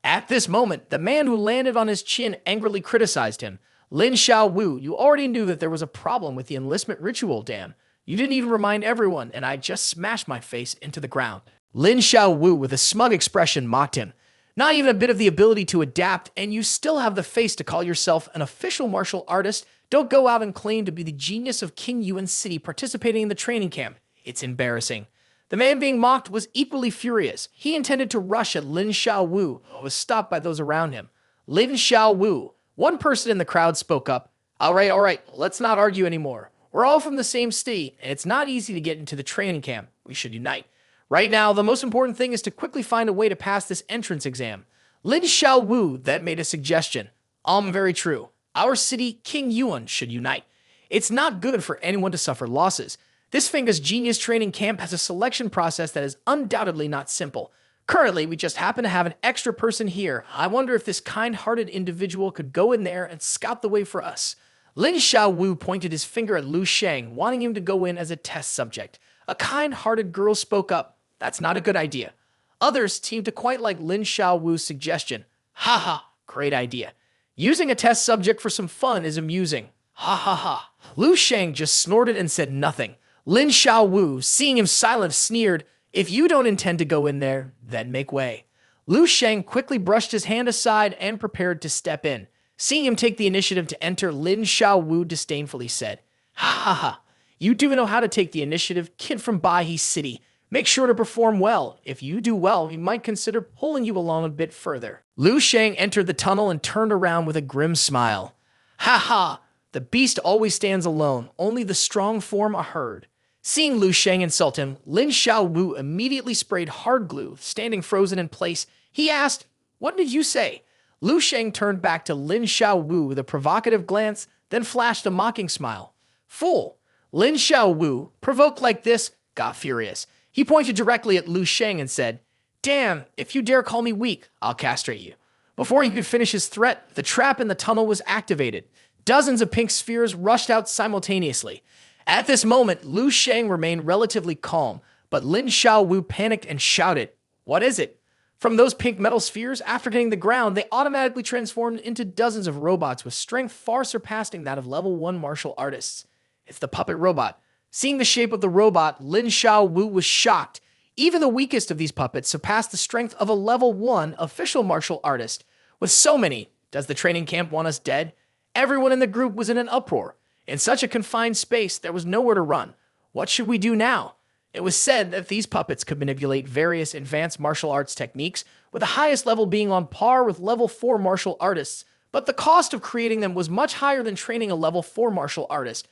At this moment, the man who landed on his chin angrily criticized him. Lin Xiaowu, you already knew that there was a problem with the enlistment ritual, Dan. You didn't even remind everyone, and I just smashed my face into the ground. Lin Xiaowu, with a smug expression, mocked him. Not even a bit of the ability to adapt, and you still have the face to call yourself an official martial artist. Don't go out and claim to be the genius of King Yuan City participating in the training camp. It's embarrassing. The man being mocked was equally furious. He intended to rush at Lin Xiaowu, but was stopped by those around him. Lin Xiaowu, one person in the crowd spoke up. All right, let's not argue anymore. We're all from the same city, and it's not easy to get into the training camp. We should unite. Right now, the most important thing is to quickly find a way to pass this entrance exam. Lin Xiaowu then made a suggestion. Very true. Our city, King Yuan, should unite. It's not good for anyone to suffer losses. This Finga's Genius Training Camp has a selection process that is undoubtedly not simple. Currently, we just happen to have an extra person here. I wonder if this kind-hearted individual could go in there and scout the way for us. Lin Xiaowu pointed his finger at Lu Sheng, wanting him to go in as a test subject. A kind-hearted girl spoke up. That's not a good idea. Others seemed to quite like Lin Xiaowu's suggestion. Haha, great idea. Using a test subject for some fun is amusing. Ha ha ha. Lu Sheng just snorted and said nothing. Lin Xiaowu, seeing him silent, sneered, if you don't intend to go in there, then make way. Lu Sheng quickly brushed his hand aside and prepared to step in. Seeing him take the initiative to enter, Lin Xiaowu disdainfully said, ha ha ha, You do know how to take the initiative, kid from Baihe City. Make sure to perform well. If you do well, we might consider pulling you along a bit further. Lu Sheng entered the tunnel and turned around with a grim smile. Ha ha! The beast always stands alone, only the strong form a herd. Seeing Lu Sheng insult him, Lin Xiaowu immediately sprayed hard glue, standing frozen in place. He asked, "What did you say?" Lu Sheng turned back to Lin Xiaowu with a provocative glance, then flashed a mocking smile. Fool! Lin Xiaowu, provoked like this, got furious. He pointed directly at Lu Sheng and said, "Damn, if you dare call me weak, I'll castrate you." Before he could finish his threat, the trap in the tunnel was activated. Dozens of pink spheres rushed out simultaneously. At this moment, Lu Sheng remained relatively calm, but Lin Xiaowu panicked and shouted, "What is it?" From those pink metal spheres, after hitting the ground, they automatically transformed into dozens of robots with strength far surpassing that of level 1 martial artists. It's the puppet robot. Seeing the shape of the robot, Lin Xiaowu was shocked. Even the weakest of these puppets surpassed the strength of a level 1 official martial artist. With so many, does the training camp want us dead? Everyone in the group was in an uproar. In such a confined space, there was nowhere to run. What should we do now? It was said that these puppets could manipulate various advanced martial arts techniques, with the highest level being on par with level 4 martial artists, but the cost of creating them was much higher than training a level 4 martial artist.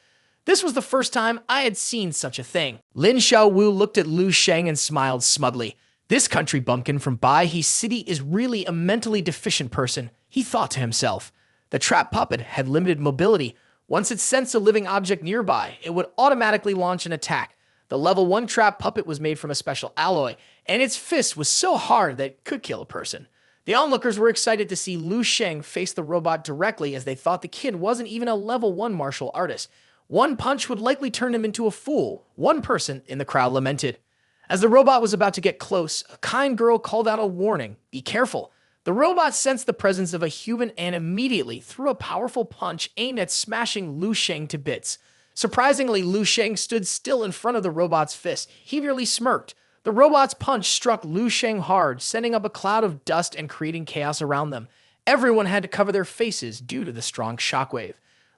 This was the first time I had seen such a thing. Lin Xiaowu looked at Lu Sheng and smiled smugly. This country bumpkin from Baihe City is really a mentally deficient person, he thought to himself. The trap puppet had limited mobility. Once it sensed a living object nearby, it would automatically launch an attack. The level 1 trap puppet was made from a special alloy, and its fist was so hard that it could kill a person. The onlookers were excited to see Lu Sheng face the robot directly, as they thought the kid wasn't even a level 1 martial artist. One punch would likely turn him into a fool, one person in the crowd lamented. As the robot was about to get close, a kind girl called out a warning, "Be careful." The robot sensed the presence of a human and immediately threw a powerful punch aimed at smashing Lu Sheng to bits. Surprisingly, Lu Sheng stood still in front of the robot's fist. He merely smirked. The robot's punch struck Lu Sheng hard, sending up a cloud of dust and creating chaos around them. Everyone had to cover their faces due to the strong shockwave.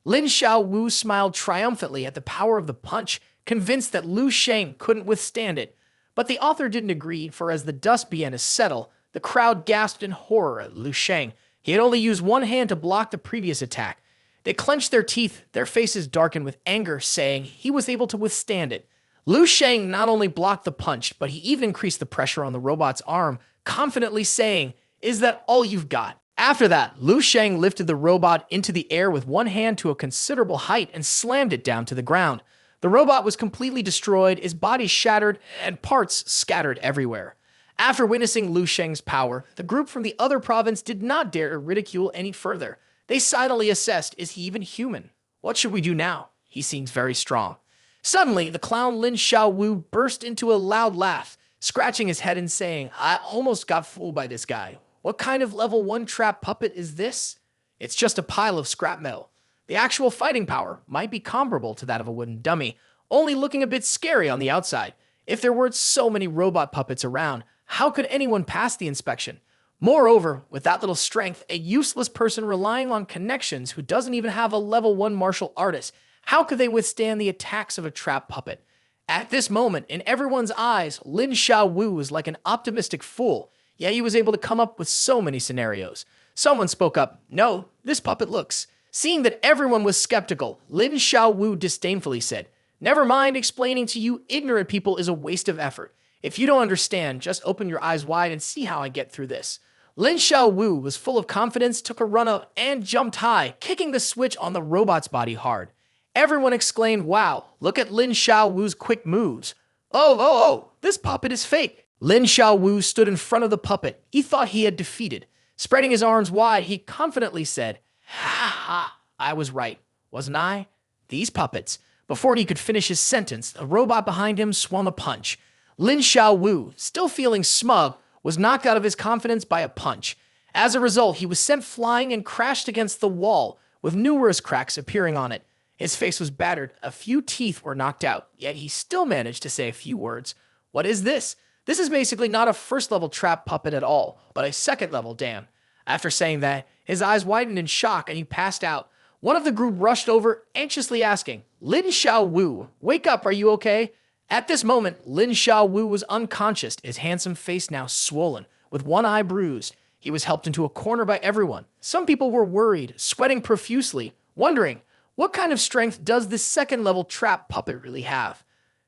Lin Xiaowu smiled triumphantly at the power of the punch, convinced that Lu Sheng couldn't withstand it. But the author didn't agree, for as the dust began to settle, the crowd gasped in horror at Lu Sheng. He had only used one hand to block the previous attack. They clenched their teeth, their faces darkened with anger, saying he was able to withstand it. Lu Sheng not only blocked the punch, but he even increased the pressure on the robot's arm, confidently saying, "Is that all you've got?" After that, Lu Sheng lifted the robot into the air with one hand to a considerable height and slammed it down to the ground. The robot was completely destroyed, its body shattered, and parts scattered everywhere. After witnessing Lu Sheng's power, the group from the other province did not dare to ridicule any further. They silently assessed, is he even human? What should we do now? He seems very strong. Suddenly, the clown Lin Xiaowu burst into a loud laugh, scratching his head and saying, "I almost got fooled by this guy. What kind of level 1 trap puppet is this? It's just a pile of scrap metal. The actual fighting power might be comparable to that of a wooden dummy, only looking a bit scary on the outside. If there weren't so many robot puppets around, how could anyone pass the inspection? Moreover, with that little strength, a useless person relying on connections who doesn't even have a level 1 martial artist, how could they withstand the attacks of a trap puppet?" At this moment, in everyone's eyes, Lin Xiaowu was like an optimistic fool, yet he was able to come up with so many scenarios. Someone spoke up, "No, this puppet looks." Seeing that everyone was skeptical, Lin Xiaowu disdainfully said, "Never mind, explaining to you ignorant people is a waste of effort. If you don't understand, just open your eyes wide and see how I get through this." Lin Xiaowu was full of confidence, took a run up, and jumped high, kicking the switch on the robot's body hard. Everyone exclaimed, "Wow, look at Lin Xiaowu's quick moves." Oh, this puppet is fake." Lin Xiaowu stood in front of the puppet. He thought he had defeated. Spreading his arms wide, he confidently said, "Ha ha, I was right, wasn't I? These puppets." Before he could finish his sentence, a robot behind him swung a punch. Lin Xiaowu, still feeling smug, was knocked out of his confidence by a punch. As a result, he was sent flying and crashed against the wall, with numerous cracks appearing on it. His face was battered, a few teeth were knocked out, yet he still managed to say a few words. What is this? This is basically not a first-level trap puppet at all, but a second-level Dan. After saying that, his eyes widened in shock and he passed out. One of the group rushed over, anxiously asking, "Lin Xiaowu, wake up, are you okay?" At this moment, Lin Xiaowu was unconscious, his handsome face now swollen, with one eye bruised. He was helped into a corner by everyone. Some people were worried, sweating profusely, wondering, what kind of strength does this second-level trap puppet really have?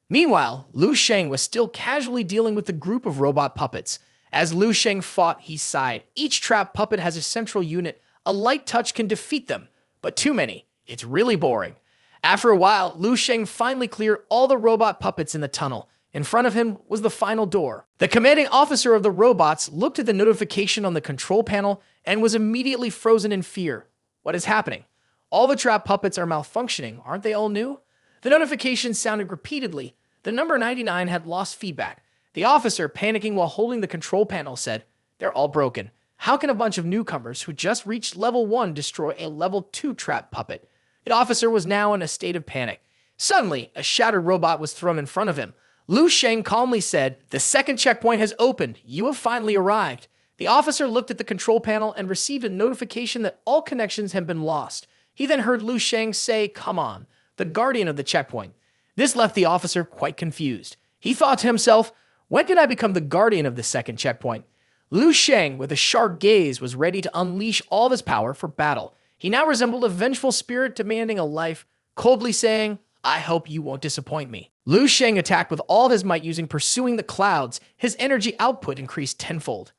Meanwhile, Lu Sheng was still casually dealing with the group of robot puppets. As Lu Sheng fought, he sighed. Each trap puppet has a central unit. A light touch can defeat them, but too many. It's really boring. After a while, Lu Sheng finally cleared all the robot puppets in the tunnel. In front of him was the final door. The commanding officer of the robots looked at the notification on the control panel and was immediately frozen in fear. What is happening? All the trap puppets are malfunctioning, aren't they all new? The notification sounded repeatedly. The number 99 had lost feedback. The officer, panicking while holding the control panel, said, "They're all broken. How can a bunch of newcomers who just reached level 1 destroy a level 2 trap puppet?" The officer was now in a state of panic. Suddenly, a shattered robot was thrown in front of him. Lu Sheng calmly said, "The second checkpoint has opened. You have finally arrived." The officer looked at the control panel and received a notification that all connections had been lost. He then heard Lu Sheng say, "Come on, the guardian of the checkpoint." This left the officer quite confused. He thought to himself, when did I become the guardian of the second checkpoint? Lu Sheng, with a sharp gaze, was ready to unleash all of his power for battle. He now resembled a vengeful spirit demanding a life, coldly saying, "I hope you won't disappoint me." Lu Sheng attacked with all of his might using Pursuing the Clouds. His energy output increased tenfold.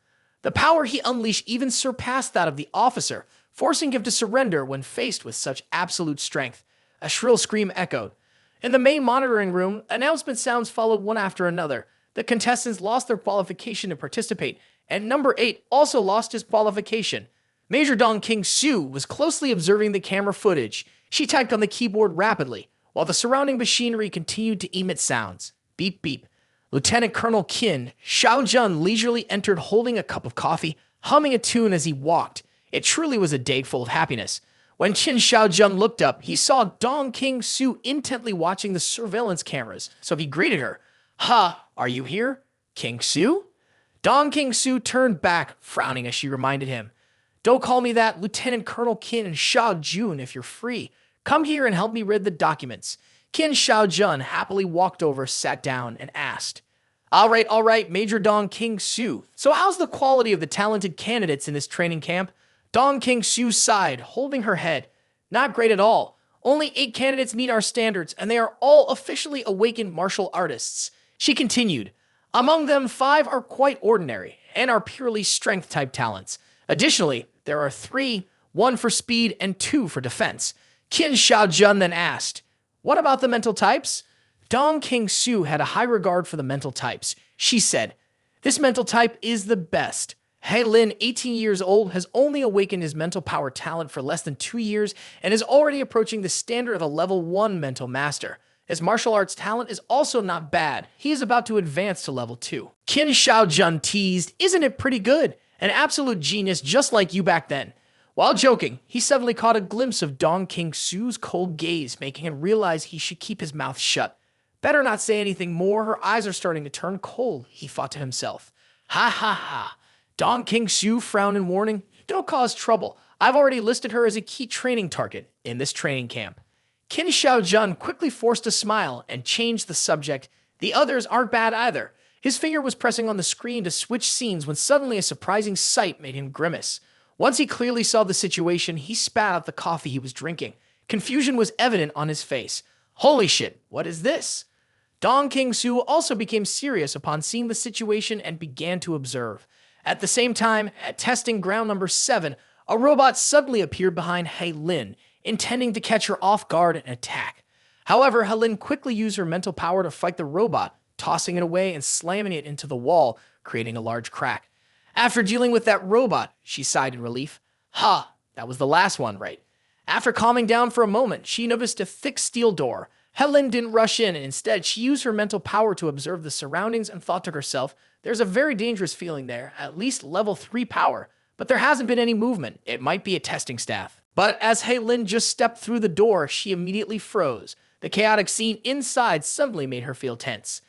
The power he unleashed even surpassed that of the officer, forcing him to surrender when faced with such absolute strength. A shrill scream echoed. In the main monitoring room, announcement sounds followed one after another. The contestants lost their qualification to participate, and number 8 also lost his qualification. Major Dong King Su was closely observing the camera footage. She typed on the keyboard rapidly, while the surrounding machinery continued to emit sounds. Beep, beep. Lieutenant Colonel Qin Xiaojun leisurely entered holding a cup of coffee, humming a tune as he walked. It truly was a day full of happiness. When Qin Xiaojun looked up, he saw Dong King Su intently watching the surveillance cameras, so he greeted her. "Ha, are you here, King Su?" Dong King Su turned back, frowning as she reminded him. "Don't call me that, Lieutenant Colonel Qin Xiaojun, if you're free. Come here and help me read the documents." Qin Xiaojun happily walked over, sat down, and asked, all right, Major Dong King Su. So how's the quality of the talented candidates in this training camp?" Dong King Su sighed, holding her head. "Not great at all. Only 8 candidates meet our standards, and they are all officially awakened martial artists." She continued, "Among them, 5 are quite ordinary and are purely strength-type talents. Additionally, there are 3, 1 for speed and 2 for defense." Qin Xiaojun then asked, "What about the mental types?" Dong King Su had a high regard for the mental types. She said, "This mental type is the best. He Lin, 18 years old, has only awakened his mental power talent for less than 2 years and is already approaching the standard of a level 1 mental master. His martial arts talent is also not bad. He is about to advance to level 2. Qin Xiaojun teased, "Isn't it pretty good? An absolute genius just like you back then." While joking, he suddenly caught a glimpse of Dong King Su's cold gaze, making him realize he should keep his mouth shut. Better not say anything more, her eyes are starting to turn cold, he thought to himself. Ha ha ha. Dong King Su frowned in warning. "Don't cause trouble. I've already listed her as a key training target in this training camp." Qin Xiaojun quickly forced a smile and changed the subject. "The others aren't bad either." His finger was pressing on the screen to switch scenes when suddenly a surprising sight made him grimace. Once he clearly saw the situation, he spat out the coffee he was drinking. Confusion was evident on his face. "Holy shit, what is this?" Dong King Su also became serious upon seeing the situation and began to observe. At the same time, at testing ground number 7, a robot suddenly appeared behind He Lin, intending to catch her off guard and attack. However, He Lin quickly used her mental power to fight the robot, tossing it away and slamming it into the wall, creating a large crack. After dealing with that robot, she sighed in relief. "Ha, that was the last one, right?" After calming down for a moment, she noticed a thick steel door. Helen didn't rush in, and instead she used her mental power to observe the surroundings and thought to herself, "There's a very dangerous feeling there, at least level 3 power, but there hasn't been any movement. It might be a testing staff." But as He Lin just stepped through the door, she immediately froze. The chaotic scene inside suddenly made her feel tense.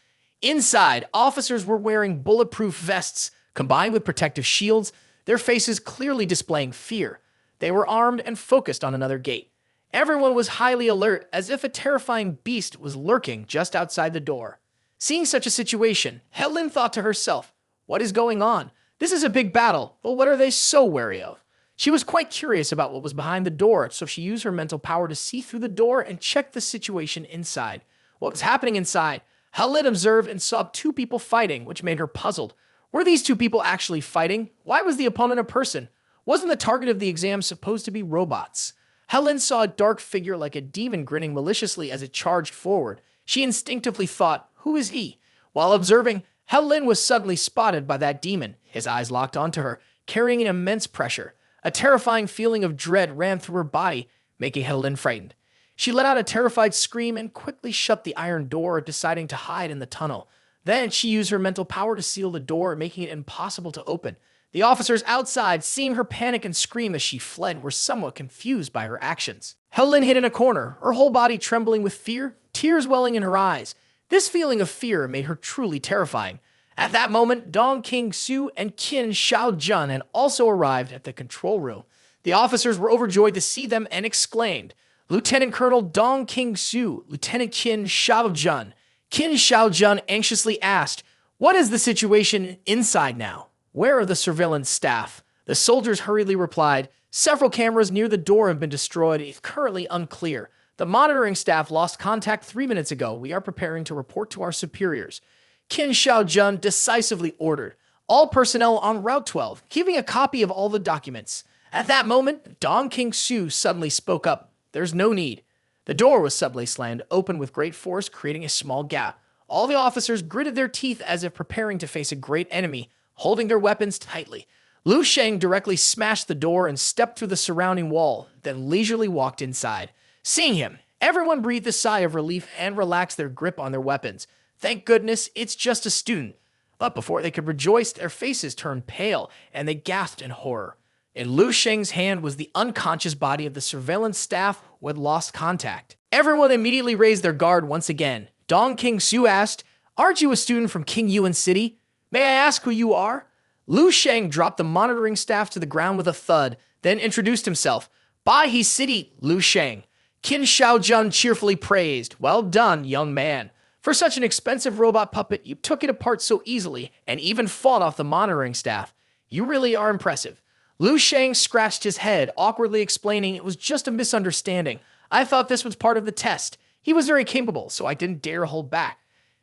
Inside, officers were wearing bulletproof vests, combined with protective shields, their faces clearly displaying fear. They were armed and focused on another gate. Everyone was highly alert, as if a terrifying beast was lurking just outside the door. Seeing such a situation, Helen thought to herself, what is going on? This is a big battle, but what are they so wary of? She was quite curious about what was behind the door, so she used her mental power to see through the door and check the situation inside. What was happening inside? Helen observed and saw two people fighting, which made her puzzled. Were these two people actually fighting? Why was the opponent a person? Wasn't the target of the exam supposed to be robots? Helen saw a dark figure like a demon grinning maliciously as it charged forward. She instinctively thought, who is he? While observing, Helen was suddenly spotted by that demon. His eyes locked onto her, carrying an immense pressure. A terrifying feeling of dread ran through her body, making Helen frightened. She let out a terrified scream and quickly shut the iron door, deciding to hide in the tunnel. Then she used her mental power to seal the door, making it impossible to open. The officers outside, seeing her panic and scream as she fled, were somewhat confused by her actions. Helen hid in a corner, her whole body trembling with fear, tears welling in her eyes. This feeling of fear made her truly terrifying. At that moment, Dong King-su and Qin Xiaojun had also arrived at the control room. The officers were overjoyed to see them and exclaimed, Lieutenant Colonel Dong King-su, Lieutenant Qin Xiaojun. Qin Xiaojun anxiously asked, what is the situation inside now? Where are the surveillance staff? The soldiers hurriedly replied, several cameras near the door have been destroyed. It's currently unclear. The monitoring staff lost contact 3 minutes ago. We are preparing to report to our superiors. Qin Xiaojun decisively ordered all personnel on Route 12, giving a copy of all the documents. At that moment, Dong King-su suddenly spoke up. There's no need. The door was suddenly slammed open with great force, creating a small gap. All the officers gritted their teeth as if preparing to face a great enemy, holding their weapons tightly. Lu Sheng directly smashed the door and stepped through the surrounding wall, then leisurely walked inside. Seeing him, everyone breathed a sigh of relief and relaxed their grip on their weapons. Thank goodness, it's just a student. But before they could rejoice, their faces turned pale, and they gasped in horror. In Lu Sheng's hand was the unconscious body of the surveillance staff who had lost contact. Everyone immediately raised their guard once again. Dong King-su asked, aren't you a student from King Yuan City? May I ask who you are? Lu Sheng dropped the monitoring staff to the ground with a thud, then introduced himself. Bai City, Lu Sheng. Qin Xiaojun cheerfully praised. Well done, young man. For such an expensive robot puppet, you took it apart so easily and even fought off the monitoring staff. You really are impressive. Lu Sheng scratched his head, awkwardly explaining it was just a misunderstanding. I thought this was part of the test. He was very capable, so I didn't dare hold back.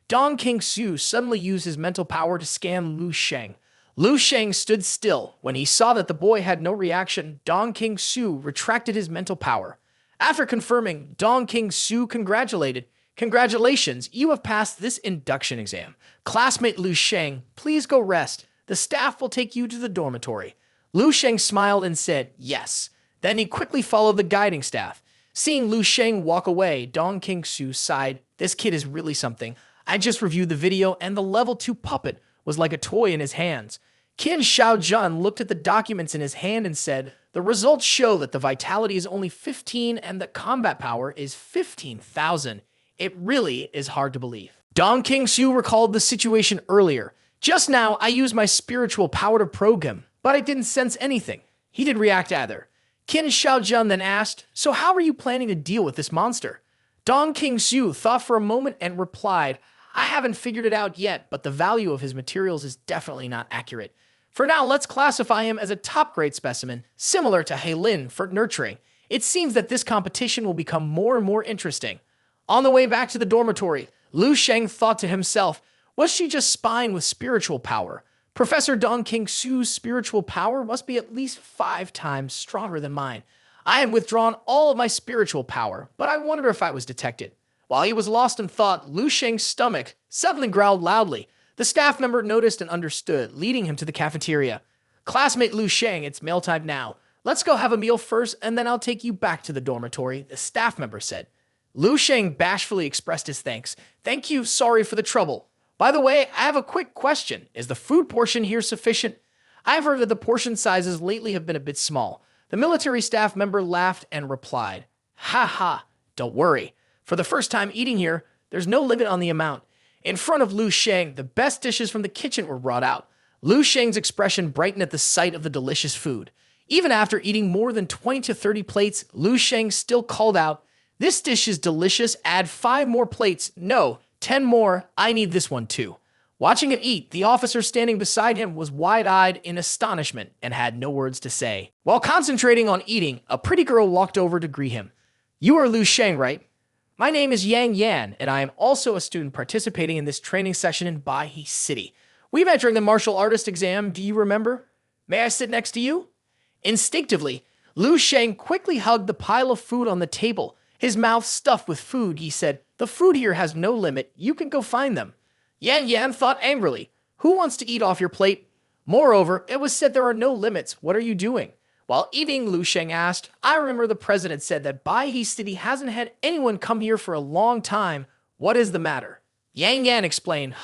Dong King-su suddenly used his mental power to scan Lu Sheng. Lu Sheng stood still. When he saw that the boy had no reaction, Dong King-su retracted his mental power. After confirming, Dong King-su congratulated. Congratulations, you have passed this induction exam. Classmate Lu Sheng, please go rest. The staff will take you to the dormitory. Lu Sheng smiled and said, yes. Then he quickly followed the guiding staff. Seeing Lu Sheng walk away, Dong King-su sighed, this kid is really something. I just reviewed the video and the level 2 puppet was like a toy in his hands. Qin Xiaojun looked at the documents in his hand and said, the results show that the vitality is only 15 and the combat power is 15,000. It really is hard to believe. Dong King-su recalled the situation earlier. Just now, I used my spiritual power to probe him, but I didn't sense anything. He didn't react either. Qin Xiaojun then asked, so how are you planning to deal with this monster? Dong King-su thought for a moment and replied, I haven't figured it out yet, but the value of his materials is definitely not accurate. For now, let's classify him as a top-grade specimen, similar to Heilin for nurturing. It seems that this competition will become more and more interesting. On the way back to the dormitory, Lu Sheng thought to himself, was she just spying with spiritual power? Professor Dong King-su's spiritual power must be at least 5 times stronger than mine. I had withdrawn all of my spiritual power, but I wondered if I was detected. While he was lost in thought, Lu Sheng's stomach suddenly growled loudly. The staff member noticed and understood, leading him to the cafeteria. Classmate Lu Sheng, it's mealtime now. Let's go have a meal first, and then I'll take you back to the dormitory, the staff member said. Lu Sheng bashfully expressed his thanks. Thank you, sorry for the trouble. By the way, I have a quick question. Is the food portion here sufficient? I've heard that the portion sizes lately have been a bit small. The military staff member laughed and replied, ha ha, don't worry. For the first time eating here, there's no limit on the amount. In front of Lu Sheng, the best dishes from the kitchen were brought out. Lu Sheng's expression brightened at the sight of the delicious food. Even after eating more than 20 to 30 plates, Lu Sheng still called out, "This dish is delicious, add 5 more plates. No, 10 more, I need this one too." Watching him eat, the officer standing beside him was wide-eyed in astonishment and had no words to say. While concentrating on eating, a pretty girl walked over to greet him. "You are Lu Sheng, right?" "My name is Yang Yan, and I am also a student participating in this training session in Bai City. We met during the martial artist exam, do you remember? May I sit next to you?" Instinctively, Lu Sheng quickly hugged the pile of food on the table. His mouth stuffed with food, he said, "The food here has no limit. You can go find them." Yan Yan thought angrily, "Who wants to eat off your plate?" Moreover, it was said there are no limits. What are you doing? While eating, Lu Sheng asked, "I remember the president said that Bai City hasn't had anyone come here for a long time. What is the matter?" Yang Yan explained,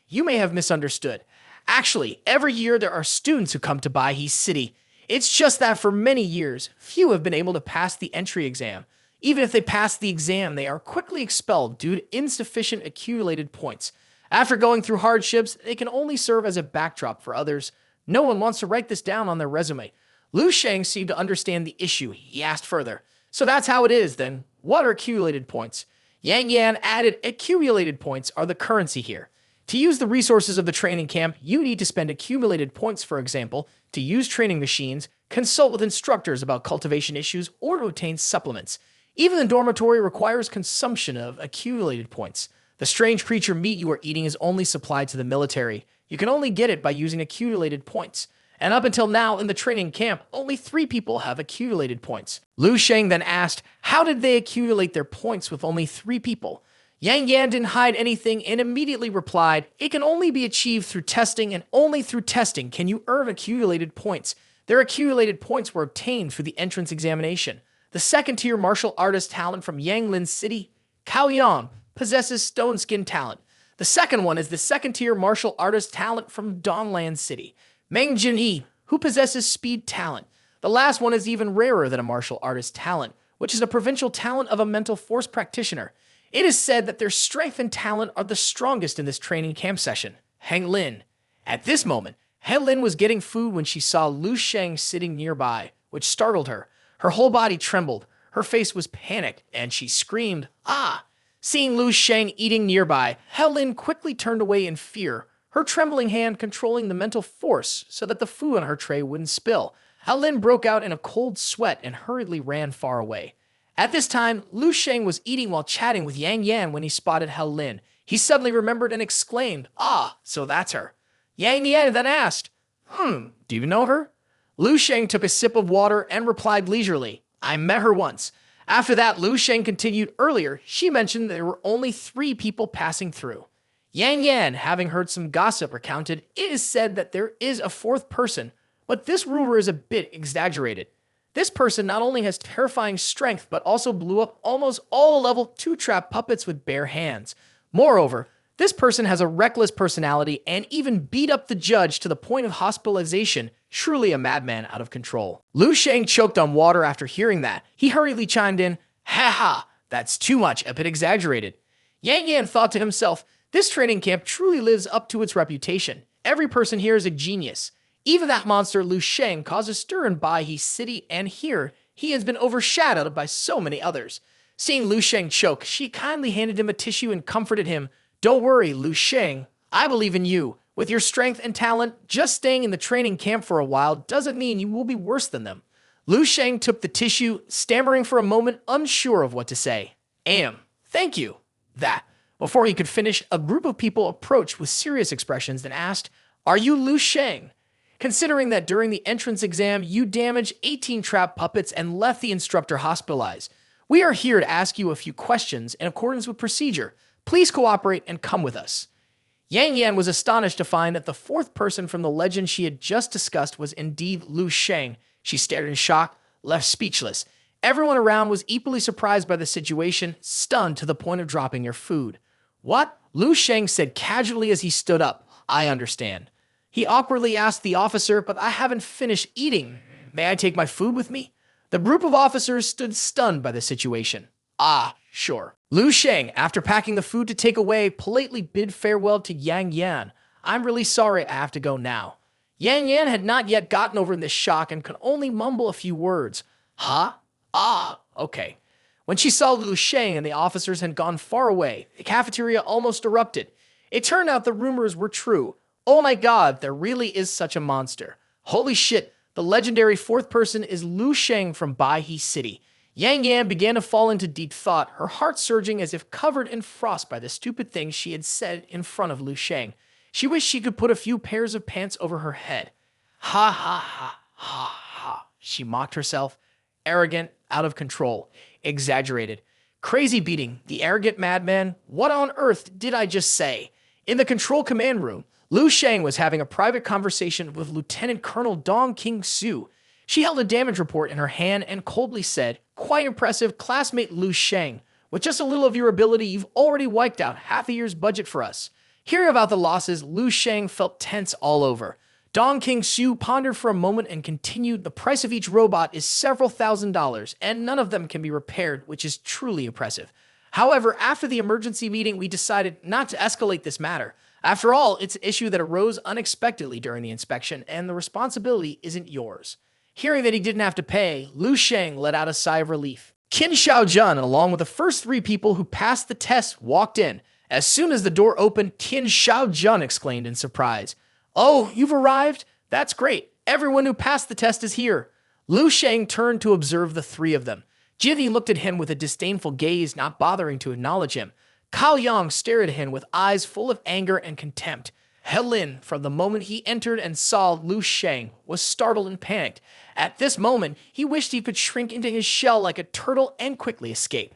You may have misunderstood. Actually, every year there are students who come to Bai City. It's just that for many years, few have been able to pass the entry exam. Even if they pass the exam, they are quickly expelled due to insufficient accumulated points. After going through hardships, they can only serve as a backdrop for others. No one wants to write this down on their resume. Lu Sheng seemed to understand the issue. He asked further, "So that's how it is, then. What are accumulated points?" Yang Yan added, "Accumulated points are the currency here. To use the resources of the training camp, you need to spend accumulated points, for example, to use training machines, consult with instructors about cultivation issues, or to obtain supplements. Even the dormitory requires consumption of accumulated points. The strange creature meat you are eating is only supplied to the military. You can only get it by using accumulated points. And up until now, in the training camp, only 3 people have accumulated points." Lu Sheng then asked, how did they accumulate their points with only 3 people? Yang Yan didn't hide anything and immediately replied, "It can only be achieved through testing, and only through testing can you earn accumulated points. Their accumulated points were obtained through the entrance examination. The second-tier martial artist talent from Yanglin City, Cao Yan, possesses stone skin talent. The second one is the second-tier martial artist talent from Donglan City, Meng Jinyi, who possesses speed talent. The last one is even rarer than a martial artist talent, which is a provincial talent of a mental force practitioner. It is said that their strength and talent are the strongest in this training camp session." Heng Lin. At this moment, Heng Lin was getting food when she saw Lu Sheng sitting nearby, which startled her. Her whole body trembled, her face was panicked, and she screamed, "Ah!" Seeing Lu Sheng eating nearby, Heng Lin quickly turned away in fear, her trembling hand controlling the mental force so that the food on her tray wouldn't spill. Heng Lin broke out in a cold sweat and hurriedly ran far away. At this time, Lu Sheng was eating while chatting with Yang Yan when he spotted Heng Lin. He suddenly remembered and exclaimed, "Ah, so that's her." Yang Yan then asked, "Do you know her?" Lu Sheng took a sip of water and replied leisurely, "I met her once." After that, Lu Sheng continued earlier. She mentioned there were only 3 people passing through. Yang Yan, having heard some gossip recounted, it is said that there is a 4th person, but this rumor is a bit exaggerated. This person not only has terrifying strength, but also blew up almost all the level 2 trap puppets with bare hands. Moreover, this person has a reckless personality and even beat up the judge to the point of hospitalization, truly a madman out of control. Lu Sheng choked on water after hearing that. He hurriedly chimed in, "Ha, that's too much, a bit exaggerated." Yang Yan thought to himself, this training camp truly lives up to its reputation. Every person here is a genius. Even that monster Lu Sheng caused a stir in Bai City, and here he has been overshadowed by so many others. Seeing Lu Sheng choke, she kindly handed him a tissue and comforted him. "Don't worry, Lu Sheng. I believe in you. With your strength and talent, just staying in the training camp for a while doesn't mean you will be worse than them." Lu Sheng took the tissue, stammering for a moment, unsure of what to say. Thank you." That. Before he could finish, a group of people approached with serious expressions and asked, "Are you Lu Sheng? Considering that during the entrance exam, you damaged 18 trap puppets and left the instructor hospitalized. We are here to ask you a few questions in accordance with procedure. Please cooperate and come with us." Yang Yan was astonished to find that the 4th person from the legend she had just discussed was indeed Lu Sheng. She stared in shock, left speechless. Everyone around was equally surprised by the situation, stunned to the point of dropping their food. "What?" Lu Sheng said casually as he stood up. "I understand." He awkwardly asked the officer, "But I haven't finished eating. May I take my food with me?" The group of officers stood stunned by the situation. "Ah, sure." Lu Sheng, after packing the food to take away, politely bid farewell to Yang Yan. "I'm really sorry I have to go now." Yang Yan had not yet gotten over this shock and could only mumble a few words. Huh? Ah, okay. When she saw Lu Sheng and the officers had gone far away, the cafeteria almost erupted. It turned out the rumors were true. Oh my god, there really is such a monster. Holy shit, the legendary fourth person is Lu Sheng from Baihe City. Yang Yan began to fall into deep thought, her heart surging as if covered in frost by the stupid things she had said in front of Lu Sheng. She wished she could put a few pairs of pants over her head. Ha ha ha ha ha, she mocked herself. Arrogant, out of control, exaggerated. Crazy beating, the arrogant madman. What on earth did I just say? In the control command room, Lu Sheng was having a private conversation with Lieutenant Colonel Dong King-Su. She held a damage report in her hand and coldly said, "Quite impressive, classmate Lu Sheng. With just a little of your ability, you've already wiped out half a year's budget for us." Hearing about the losses, Lu Sheng felt tense all over. Dong King-Su pondered for a moment and continued, "The price of each robot is several $1,000s, and none of them can be repaired, which is truly impressive. However, after the emergency meeting, we decided not to escalate this matter. After all, it's an issue that arose unexpectedly during the inspection, and the responsibility isn't yours." Hearing that he didn't have to pay, Lu Sheng let out a sigh of relief. Qin Shaojun, along with the first 3 people who passed the test, walked in. As soon as the door opened, Qin Shaojun exclaimed in surprise, "Oh, you've arrived? That's great. Everyone who passed the test is here." Lu Sheng turned to observe the 3 of them. Jinny looked at him with a disdainful gaze, not bothering to acknowledge him. Cao Yang stared at him with eyes full of anger and contempt. Helin, from the moment he entered and saw Lu Sheng, was startled and panicked. At this moment, he wished he could shrink into his shell like a turtle and quickly escape.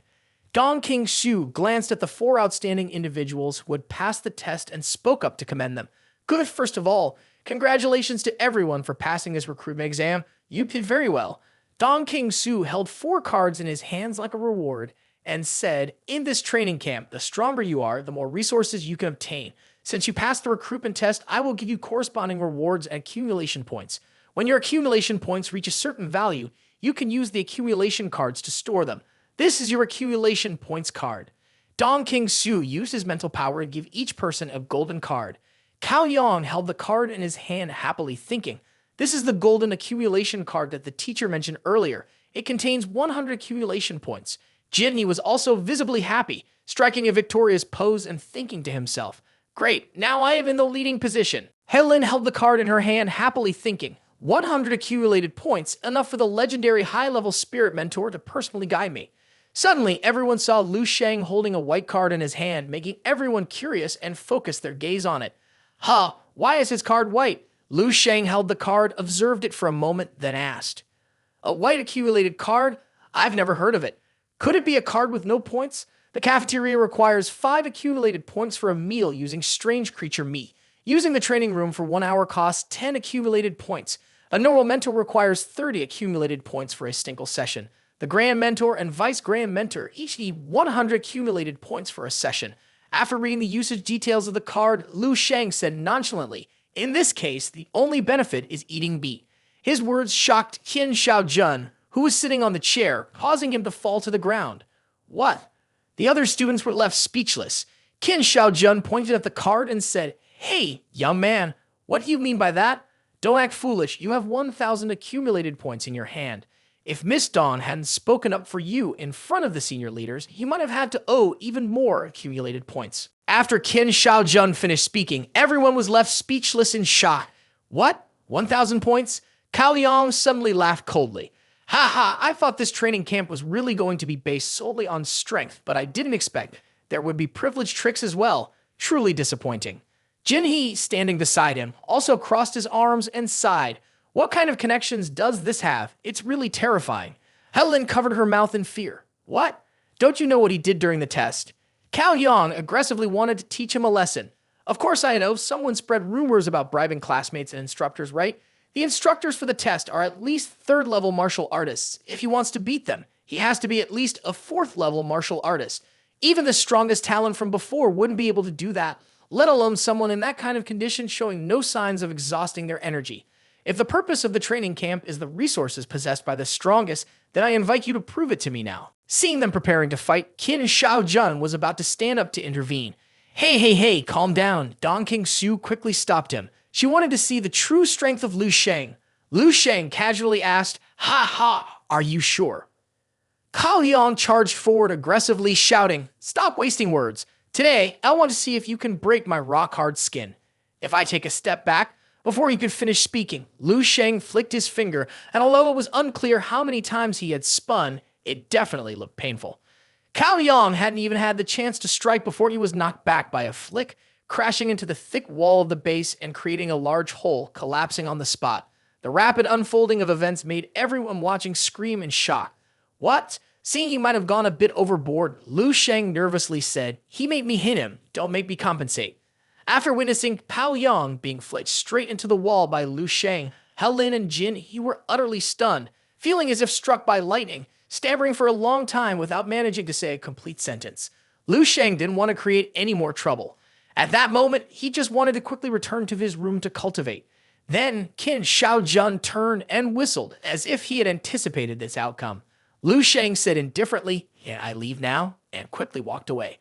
Dong King-Su glanced at the 4 outstanding individuals who had passed the test and spoke up to commend them. "Good, first of all. Congratulations to everyone for passing this recruitment exam. You did very well." Dong King-Su held 4 cards in his hands like a reward and said, "In this training camp, the stronger you are, the more resources you can obtain. Since you passed the recruitment test, I will give you corresponding rewards and accumulation points. When your accumulation points reach a certain value, you can use the accumulation cards to store them. This is your accumulation points card." Dong King-Su used his mental power to give each person a golden card. Cao Yang held the card in his hand happily thinking, "This is the golden accumulation card that the teacher mentioned earlier. It contains 100 accumulation points." Jinny was also visibly happy, striking a victorious pose and thinking to himself, "Great, now I am in the leading position." Helin held the card in her hand happily thinking, 100 accumulated points, enough for the legendary high-level spirit mentor to personally guide me. Suddenly, everyone saw Lu Sheng holding a white card in his hand, making everyone curious and focused their gaze on it. "Huh, why is his card white?" Lu Sheng held the card, observed it for a moment, then asked. "A white accumulated card? I've never heard of it. Could it be a card with no points? The cafeteria requires 5 accumulated points for a meal using strange creature meat. Using the training room for 1 hour costs 10 accumulated points. A normal mentor requires 30 accumulated points for a single session. The Grand Mentor and Vice Grand Mentor each need 100 accumulated points for a session." After reading the usage details of the card, Lu Sheng said nonchalantly, "In this case, the only benefit is eating meat." His words shocked Qin Shaojun, who was sitting on the chair, causing him to fall to the ground. "What?" The other students were left speechless. Qin Shaojun pointed at the card and said, "Hey, young man, what do you mean by that? Don't act foolish. You have 1,000 accumulated points in your hand. If Miss Dawn hadn't spoken up for you in front of the senior leaders, you might have had to owe even more accumulated points." After Qin Shaojun finished speaking, everyone was left speechless in shock. "What? 1,000 points?" Cao Yang suddenly laughed coldly. "Ha ha, I thought this training camp was really going to be based solely on strength, but I didn't expect there would be privileged tricks as well. Truly disappointing." Jinhee, standing beside him, also crossed his arms and sighed. "What kind of connections does this have? It's really terrifying." Helen covered her mouth in fear. "What? Don't you know what he did during the test?" Cao Yang aggressively wanted to teach him a lesson. "Of course I know, someone spread rumors about bribing classmates and instructors, right? The instructors for the test are at least 3rd-level martial artists. If he wants to beat them, he has to be at least a 4th-level martial artist. Even the strongest talent from before wouldn't be able to do that, let alone someone in that kind of condition showing no signs of exhausting their energy. If the purpose of the training camp is the resources possessed by the strongest, then I invite you to prove it to me now." Seeing them preparing to fight, Qin Shaojun was about to stand up to intervene. Hey, calm down." Dong King-Su quickly stopped him. She wanted to see the true strength of Lu Sheng. Lu Sheng casually asked, "Ha ha, are you sure?" Cao Yang charged forward aggressively, shouting, "Stop wasting words. Today, I want to see if you can break my rock-hard skin." If I take a step back, before he could finish speaking, Lu Sheng flicked his finger, and although it was unclear how many times he had spun, it definitely looked painful. Cao Yang hadn't even had the chance to strike before he was knocked back by a flick, crashing into the thick wall of the base and creating a large hole, collapsing on the spot. The rapid unfolding of events made everyone watching scream in shock. What? Seeing he might have gone a bit overboard, Lu Sheng nervously said, "He made me hit him, don't make me compensate." After witnessing Pao Yang being flicked straight into the wall by Lu Sheng, Helin and Jin He were utterly stunned, feeling as if struck by lightning, stammering for a long time without managing to say a complete sentence. Lu Sheng didn't want to create any more trouble. At that moment, he just wanted to quickly return to his room to cultivate. Then Qin Shaojun turned and whistled, as if he had anticipated this outcome. Lu Sheng said indifferently, "Yeah, I leave now," and quickly walked away.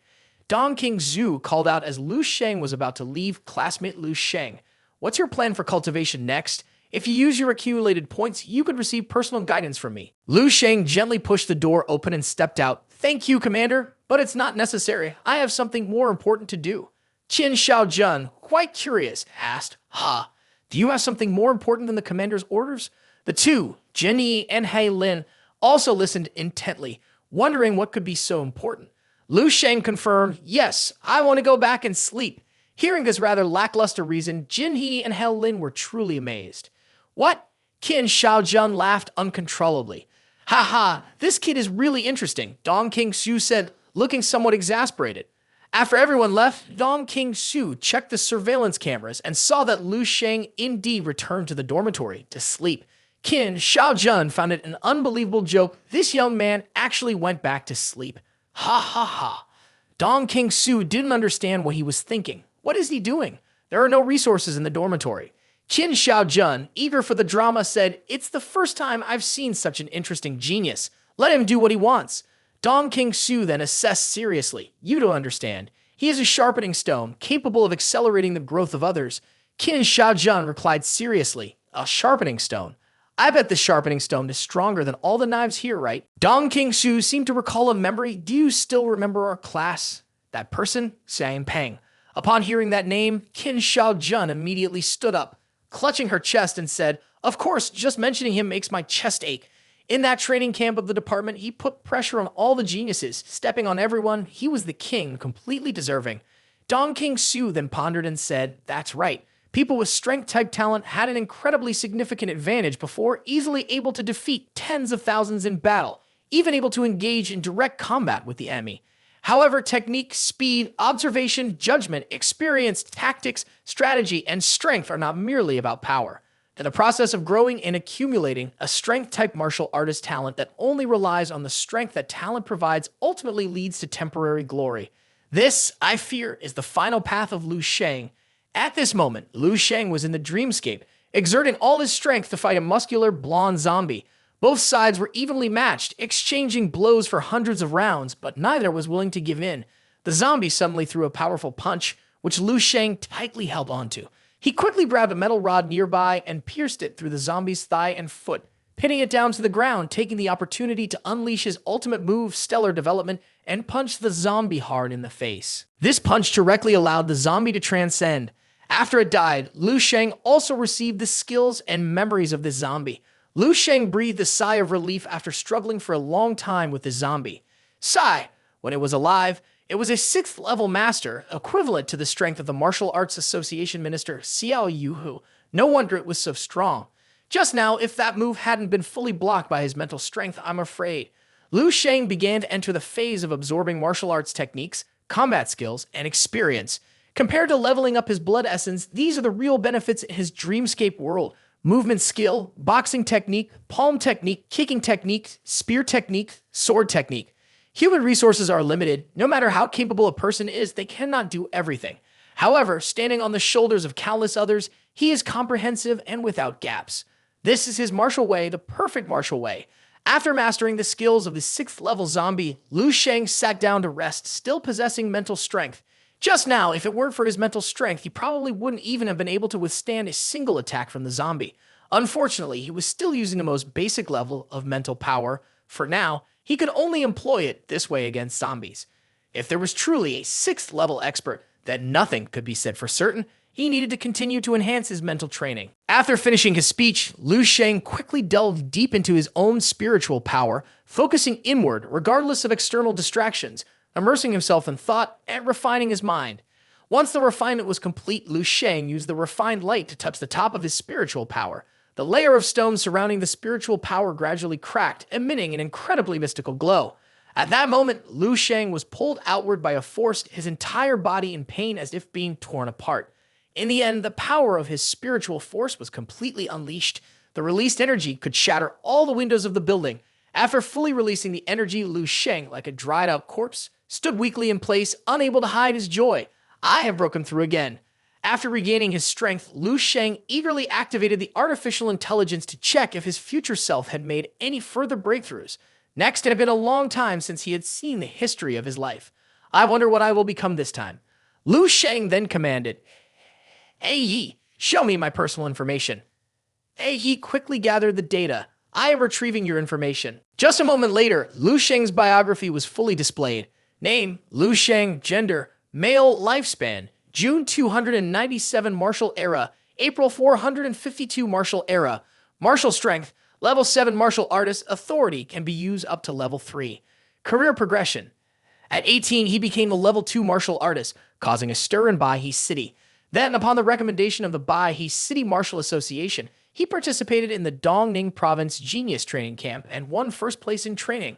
Dong King Zhu called out as Lu Sheng was about to leave classmate Lu Sheng. "What's your plan for cultivation next? If you use your accumulated points, you could receive personal guidance from me." Lu Sheng gently pushed the door open and stepped out. "Thank you, Commander, but it's not necessary. I have something more important to do." Qin Shaojun, quite curious, asked, "Ha, do you have something more important than the Commander's orders?" The two, Jinyi and Hai Lin, also listened intently, wondering what could be so important. Lu Sheng confirmed, "Yes, I want to go back and sleep." Hearing this rather lackluster reason, Jin He and Hel Lin were truly amazed. "What?" Qin Shaojun laughed uncontrollably. "Ha ha, this kid is really interesting," Dong King Su said, looking somewhat exasperated. After everyone left, Dong King Su checked the surveillance cameras and saw that Lu Sheng indeed returned to the dormitory to sleep. Qin Shaojun found it an unbelievable joke. This young man actually went back to sleep. Ha ha ha. Dong King Su didn't understand what he was thinking. What is he doing? There are no resources in the dormitory. Qin Shaojun, eager for the drama, said, "It's the first time I've seen such an interesting genius. Let him do what he wants." Dong King Su then assessed seriously. "You don't understand. He is a sharpening stone, capable of accelerating the growth of others." Qin Shaojun replied seriously, "A sharpening stone? I bet the sharpening stone is stronger than all the knives here, right?" Dong King Su seemed to recall a memory. "Do you still remember our class? That person? Xiang Peng." Upon hearing that name, Qin Shaojun immediately stood up, clutching her chest and said, "Of course, just mentioning him makes my chest ache. In that training camp of the department, he put pressure on all the geniuses, stepping on everyone. He was the king, completely deserving." Dong King Su then pondered and said, "That's right. People with strength-type talent had an incredibly significant advantage before, easily able to defeat tens of thousands in battle, even able to engage in direct combat with the enemy. However, technique, speed, observation, judgment, experience, tactics, strategy, and strength are not merely about power. In the process of growing and accumulating, a strength-type martial artist talent that only relies on the strength that talent provides ultimately leads to temporary glory. This, I fear, is the final path of Lu Sheng." At this moment, Lu Sheng was in the dreamscape, exerting all his strength to fight a muscular, blonde zombie. Both sides were evenly matched, exchanging blows for hundreds of rounds, but neither was willing to give in. The zombie suddenly threw a powerful punch, which Lu Sheng tightly held onto. He quickly grabbed a metal rod nearby and pierced it through the zombie's thigh and foot, pinning it down to the ground, taking the opportunity to unleash his ultimate move, Stellar Development, and punch the zombie hard in the face. This punch directly allowed the zombie to transcend. After it died, Lu Sheng also received the skills and memories of the zombie. Lu Sheng breathed a sigh of relief after struggling for a long time with the zombie. Sigh, when it was alive, it was a 6th level master, equivalent to the strength of the Martial Arts Association Minister Xiao Yuhu. No wonder it was so strong. Just now, if that move hadn't been fully blocked by his mental strength, I'm afraid. Lu Sheng began to enter the phase of absorbing martial arts techniques, combat skills, and experience. Compared to leveling up his blood essence, these are the real benefits in his dreamscape world. Movement skill, boxing technique, palm technique, kicking technique, spear technique, sword technique. Human resources are limited. No matter how capable a person is, they cannot do everything. However, standing on the shoulders of countless others, he is comprehensive and without gaps. This is his martial way, the perfect martial way. After mastering the skills of the 6th level zombie, Lu Sheng sat down to rest, still possessing mental strength. Just now, if it weren't for his mental strength, he probably wouldn't even have been able to withstand a single attack from the zombie. Unfortunately, he was still using the most basic level of mental power. For now, he could only employ it this way against zombies. If there was truly a 6th level expert, then nothing could be said for certain. He needed to continue to enhance his mental training. After finishing his speech, Lu Sheng quickly delved deep into his own spiritual power, focusing inward regardless of external distractions, immersing himself in thought and refining his mind. Once the refinement was complete, Lu Sheng used the refined light to touch the top of his spiritual power. The layer of stone surrounding the spiritual power gradually cracked, emitting an incredibly mystical glow. At that moment, Lu Sheng was pulled outward by a force, his entire body in pain as if being torn apart. In the end, the power of his spiritual force was completely unleashed. The released energy could shatter all the windows of the building. After fully releasing the energy, Lu Sheng, like a dried-out corpse, stood weakly in place, unable to hide his joy. I have broken through again. After regaining his strength, Lu Sheng eagerly activated the artificial intelligence to check if his future self had made any further breakthroughs. Next, it had been a long time since he had seen the history of his life. I wonder what I will become this time. Lu Sheng then commanded, "Hey Yi, show me my personal information." Hey Yi quickly gathered the data. I am retrieving your information. Just a moment later, Lu Sheng's biography was fully displayed. Name, Lu Sheng. Gender, male. Lifespan, June 297 martial era, April 452 martial era. Martial strength, level 7 martial artist. Authority can be used up to level 3. Career progression. At 18, he became a level 2 martial artist, causing a stir in Baihe City. Then, upon the recommendation of the Baihe City Martial Association, he participated in the Dongning Province Genius Training Camp and won first place in training.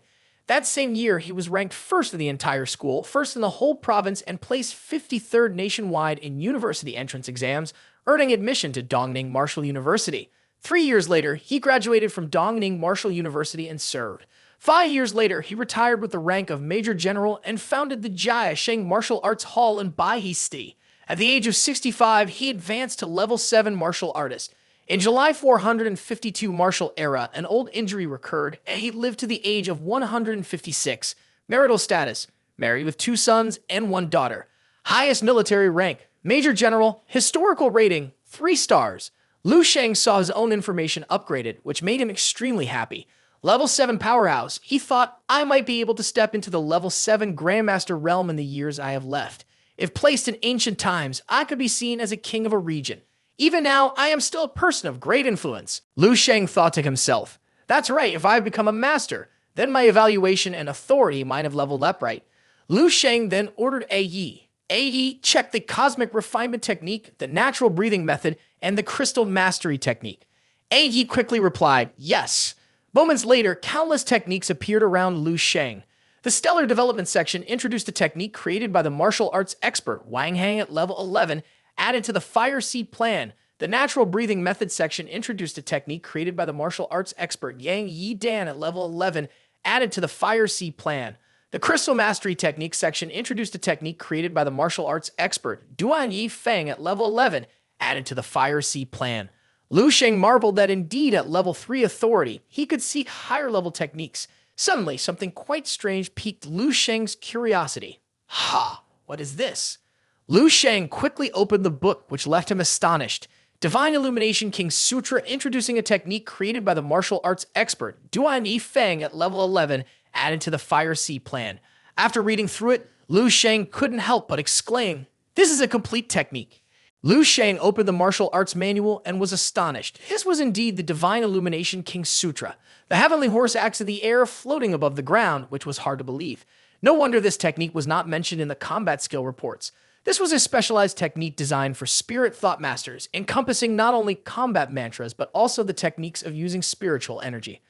That same year, he was ranked first in the entire school, first in the whole province, and placed 53rd nationwide in university entrance exams, earning admission to Dongning Martial University. 3 years later, he graduated from Dongning Martial University and served. 5 years later, he retired with the rank of Major General and founded the Jia Sheng Martial Arts Hall in Baihe City. At the age of 65, he advanced to level 7 martial artist. In July 452 martial era, an old injury recurred, and he lived to the age of 156. Marital status, married with 2 sons and 1 daughter. Highest military rank, Major General. Historical rating, 3 stars. Lu Sheng saw his own information upgraded, which made him extremely happy. Level 7 powerhouse, he thought, I might be able to step into the level 7 Grandmaster realm in the years I have left. If placed in ancient times, I could be seen as a king of a region. Even now, I am still a person of great influence. Lu Sheng thought to himself, that's right, if I have become a master, then my evaluation and authority might have leveled up right. Lu Sheng then ordered Yi. Yi checked the cosmic refinement technique, the natural breathing method, and the crystal mastery technique. Yi quickly replied, yes. Moments later, countless techniques appeared around Lu Sheng. The Stellar Development section introduced a technique created by the martial arts expert Wang Hang at level 11, added to the Fire Seed Plan. The Natural Breathing Method section introduced a technique created by the martial arts expert Yang Yi Dan at level 11, added to the Fire Seed Plan. The Crystal Mastery Technique section introduced a technique created by the martial arts expert Duan Yi Feng at level 11, added to the Fire Seed Plan. Lu Sheng marveled that indeed at level 3 authority, he could seek higher level techniques. Suddenly, something quite strange piqued Lu Sheng's curiosity. Ha! What is this? Lu Sheng quickly opened the book, which left him astonished. Divine Illumination King Sutra introducing a technique created by the martial arts expert Duan Yi Feng at level 11, added to the Fire Seed Plan. After reading through it, Lu Sheng couldn't help but exclaim, this is a complete technique. Lu Sheng opened the martial arts manual and was astonished. This was indeed the Divine Illumination King Sutra, the heavenly horse axe of the air floating above the ground, which was hard to believe. No wonder this technique was not mentioned in the combat skill reports. This was a specialized technique designed for spirit thought masters, encompassing not only combat mantras, but also the techniques of using spiritual energy.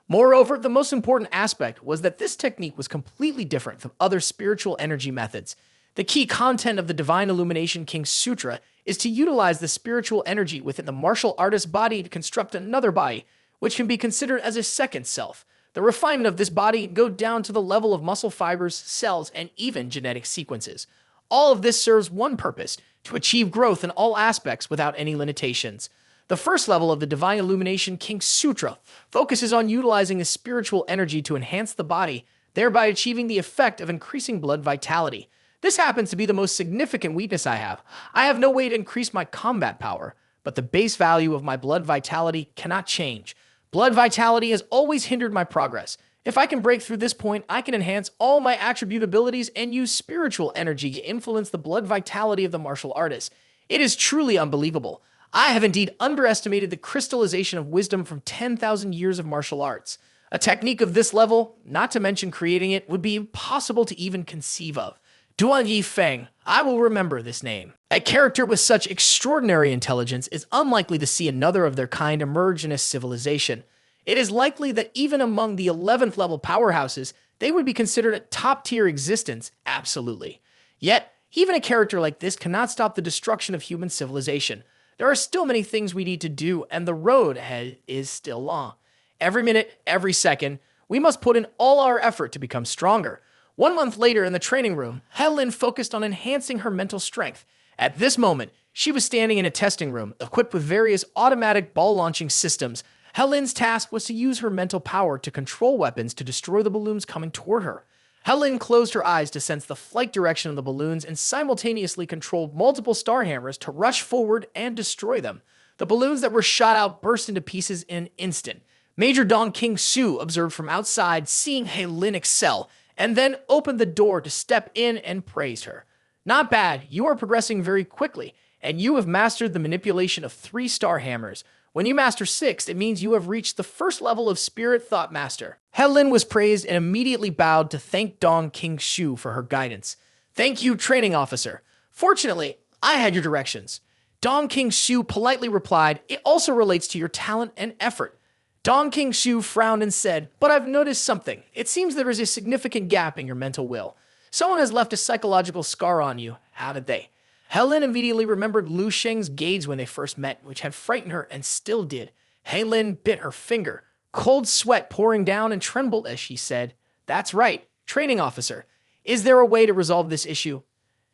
Moreover, the most important aspect was that this technique was completely different from other spiritual energy methods. The key content of the Divine Illumination King Sutra is to utilize the spiritual energy within the martial artist's body to construct another body, which can be considered as a second self. The refinement of this body go down to the level of muscle fibers, cells, and even genetic sequences. All of this serves one purpose, to achieve growth in all aspects without any limitations. The first level of the Divine Illumination King Sutra focuses on utilizing the spiritual energy to enhance the body, thereby achieving the effect of increasing blood vitality. This happens to be the most significant weakness I have. I have no way to increase my combat power, but the base value of my blood vitality cannot change. Blood vitality has always hindered my progress. If I can break through this point, I can enhance all my attribute abilities and use spiritual energy to influence the blood vitality of the martial artist. It is truly unbelievable. I have indeed underestimated the crystallization of wisdom from 10,000 years of martial arts. A technique of this level, not to mention creating it, would be impossible to even conceive of. Duan Yi Feng, I will remember this name. A character with such extraordinary intelligence is unlikely to see another of their kind emerge in a civilization. It is likely that even among the 11th level powerhouses, they would be considered a top-tier existence, absolutely. Yet, even a character like this cannot stop the destruction of human civilization. There are still many things we need to do, and the road ahead is still long. Every minute, every second, we must put in all our effort to become stronger. 1 month later in the training room, Helen focused on enhancing her mental strength. At this moment, she was standing in a testing room, equipped with various automatic ball-launching systems. Helen's task was to use her mental power to control weapons to destroy the balloons coming toward her. Helen closed her eyes to sense the flight direction of the balloons and simultaneously controlled multiple star hammers to rush forward and destroy them. The balloons that were shot out burst into pieces in an instant. Major Dong King Su observed from outside, seeing Helen excel, and then opened the door to step in and praised her. Not bad, you are progressing very quickly, and you have mastered the manipulation of 3 star hammers. When you master 6, it means you have reached the first level of Spirit Thought Master. Helen was praised and immediately bowed to thank Dong King Shu for her guidance. Thank you, training officer. Fortunately, I had your directions. Dong King Shu politely replied, it also relates to your talent and effort. Dong King Shu frowned and said, but I've noticed something. It seems there is a significant gap in your mental will. Someone has left a psychological scar on you. How did they? Helen immediately remembered Lu Sheng's gaze when they first met, which had frightened her and still did. Helen bit her finger, cold sweat pouring down, and trembled as she said, that's right, training officer. Is there a way to resolve this issue?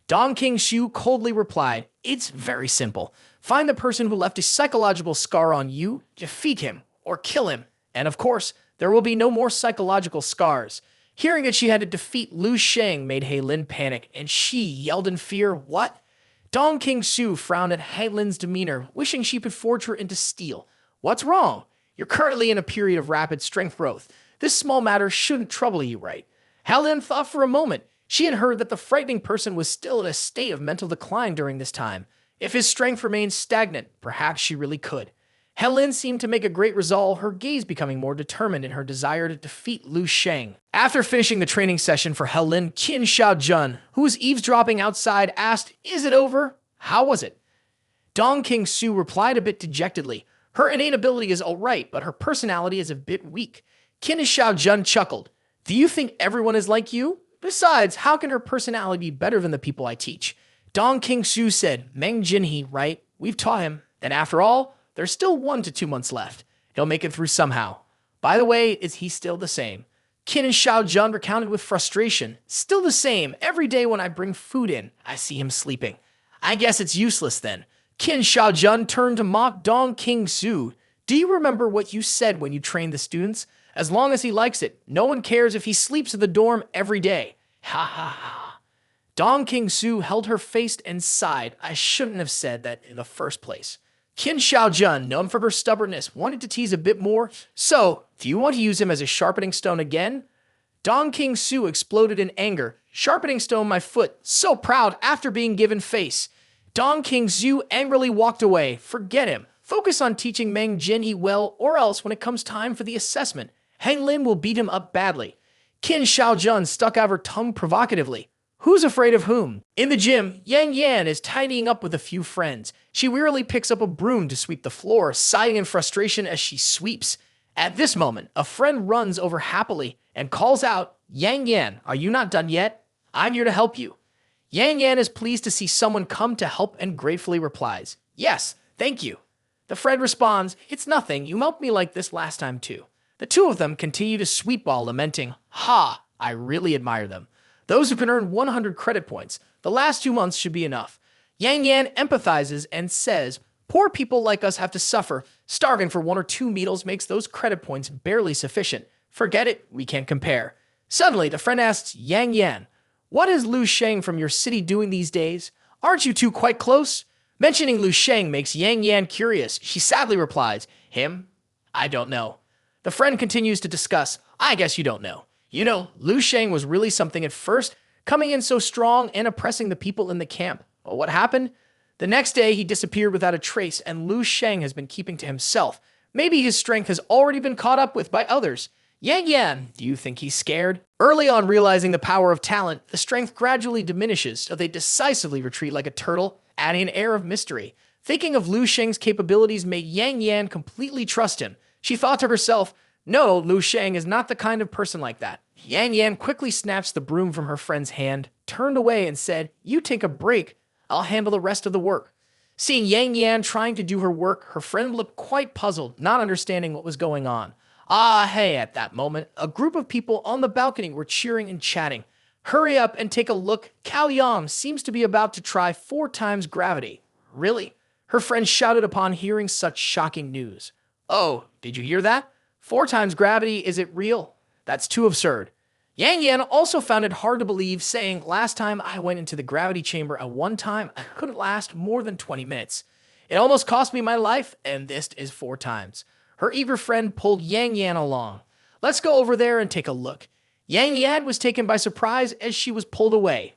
Dong King Shu coldly replied, it's very simple. Find the person who left a psychological scar on you, defeat him, or kill him, and of course, there will be no more psychological scars. Hearing that she had to defeat Lu Sheng made Helen panic, and she yelled in fear, what? Dong King Su frowned at Helen's demeanor, wishing she could forge her into steel. What's wrong? You're currently in a period of rapid strength growth. This small matter shouldn't trouble you, right? Helen thought for a moment. She had heard that the frightening person was still in a state of mental decline during this time. If his strength remained stagnant, perhaps she really could. Helen seemed to make a great resolve, her gaze becoming more determined in her desire to defeat Lu Sheng. After finishing the training session for Helen, Qin Xiaojun, who was eavesdropping outside, asked, is it over? How was it? Dong King Su replied a bit dejectedly. Her innate ability is all right, but her personality is a bit weak. Qin Xiaojun chuckled. Do you think everyone is like you? Besides, how can her personality be better than the people I teach? Dong King Su said, Meng Jinhe, right? We've taught him. And after all, there's still 1 to 2 months left. He'll make it through somehow. By the way, is he still the same? Qin and Xiaojun recounted with frustration. Still the same. Every day when I bring food in, I see him sleeping. I guess it's useless then. Qin Xiaojun turned to mock Dong King Su. Do you remember what you said when you trained the students? As long as he likes it, no one cares if he sleeps in the dorm every day. Ha ha ha. Dong King Su held her face and sighed. I shouldn't have said that in the first place. Qin Xiaojun, known for her stubbornness, wanted to tease a bit more. So, do you want to use him as a sharpening stone again? Dong King Su exploded in anger. Sharpening stone my foot, so proud after being given face. Dong King Su angrily walked away. Forget him. Focus on teaching Meng Jinhe well, or else when it comes time for the assessment, Hang Lin will beat him up badly. Qin Xiaojun stuck out her tongue provocatively. Who's afraid of whom? In the gym, Yang Yan is tidying up with a few friends. She wearily picks up a broom to sweep the floor, sighing in frustration as she sweeps. At this moment, a friend runs over happily and calls out, Yang Yan, are you not done yet? I'm here to help you. Yang Yan is pleased to see someone come to help and gratefully replies, yes, thank you. The friend responds, it's nothing, you helped me like this last time too. The two of them continue to sweep while lamenting, ha, I really admire them. Those who can earn 100 credit points. The last 2 months should be enough. Yang Yan empathizes and says, poor people like us have to suffer. Starving for 1 or 2 meals makes those credit points barely sufficient. Forget it, we can't compare. Suddenly, the friend asks Yang Yan, What is Lu Sheng from your city doing these days? Aren't you two quite close? Mentioning Lu Sheng makes Yang Yan curious. She sadly replies, him? I don't know. The friend continues to discuss, I guess you don't know. You know, Lu Sheng was really something at first, coming in so strong and oppressing the people in the camp. But what happened? The next day, he disappeared without a trace, and Lu Sheng has been keeping to himself. Maybe his strength has already been caught up with by others. Yang Yan, do you think he's scared? Early on, realizing the power of talent, the strength gradually diminishes, so they decisively retreat like a turtle, adding an air of mystery. Thinking of Lu Sheng's capabilities made Yang Yan completely trust him. She thought to herself, no, Lu Sheng is not the kind of person like that. Yang Yan quickly snatched the broom from her friend's hand, turned away and said, you take a break, I'll handle the rest of the work. Seeing Yang Yan trying to do her work, her friend looked quite puzzled, not understanding what was going on. Hey, at that moment, a group of people on the balcony were cheering and chatting. Hurry up and take a look. Cao Yang seems to be about to try 4 times gravity. Really? Her friend shouted upon hearing such shocking news. Oh, did you hear that? 4 times gravity, is it real? That's too absurd. Yang Yan also found it hard to believe, saying, last time I went into the gravity chamber at one time, I couldn't last more than 20 minutes. It almost cost me my life, and this is 4 times. Her eager friend pulled Yang Yan along. Let's go over there and take a look. Yang Yan was taken by surprise as she was pulled away.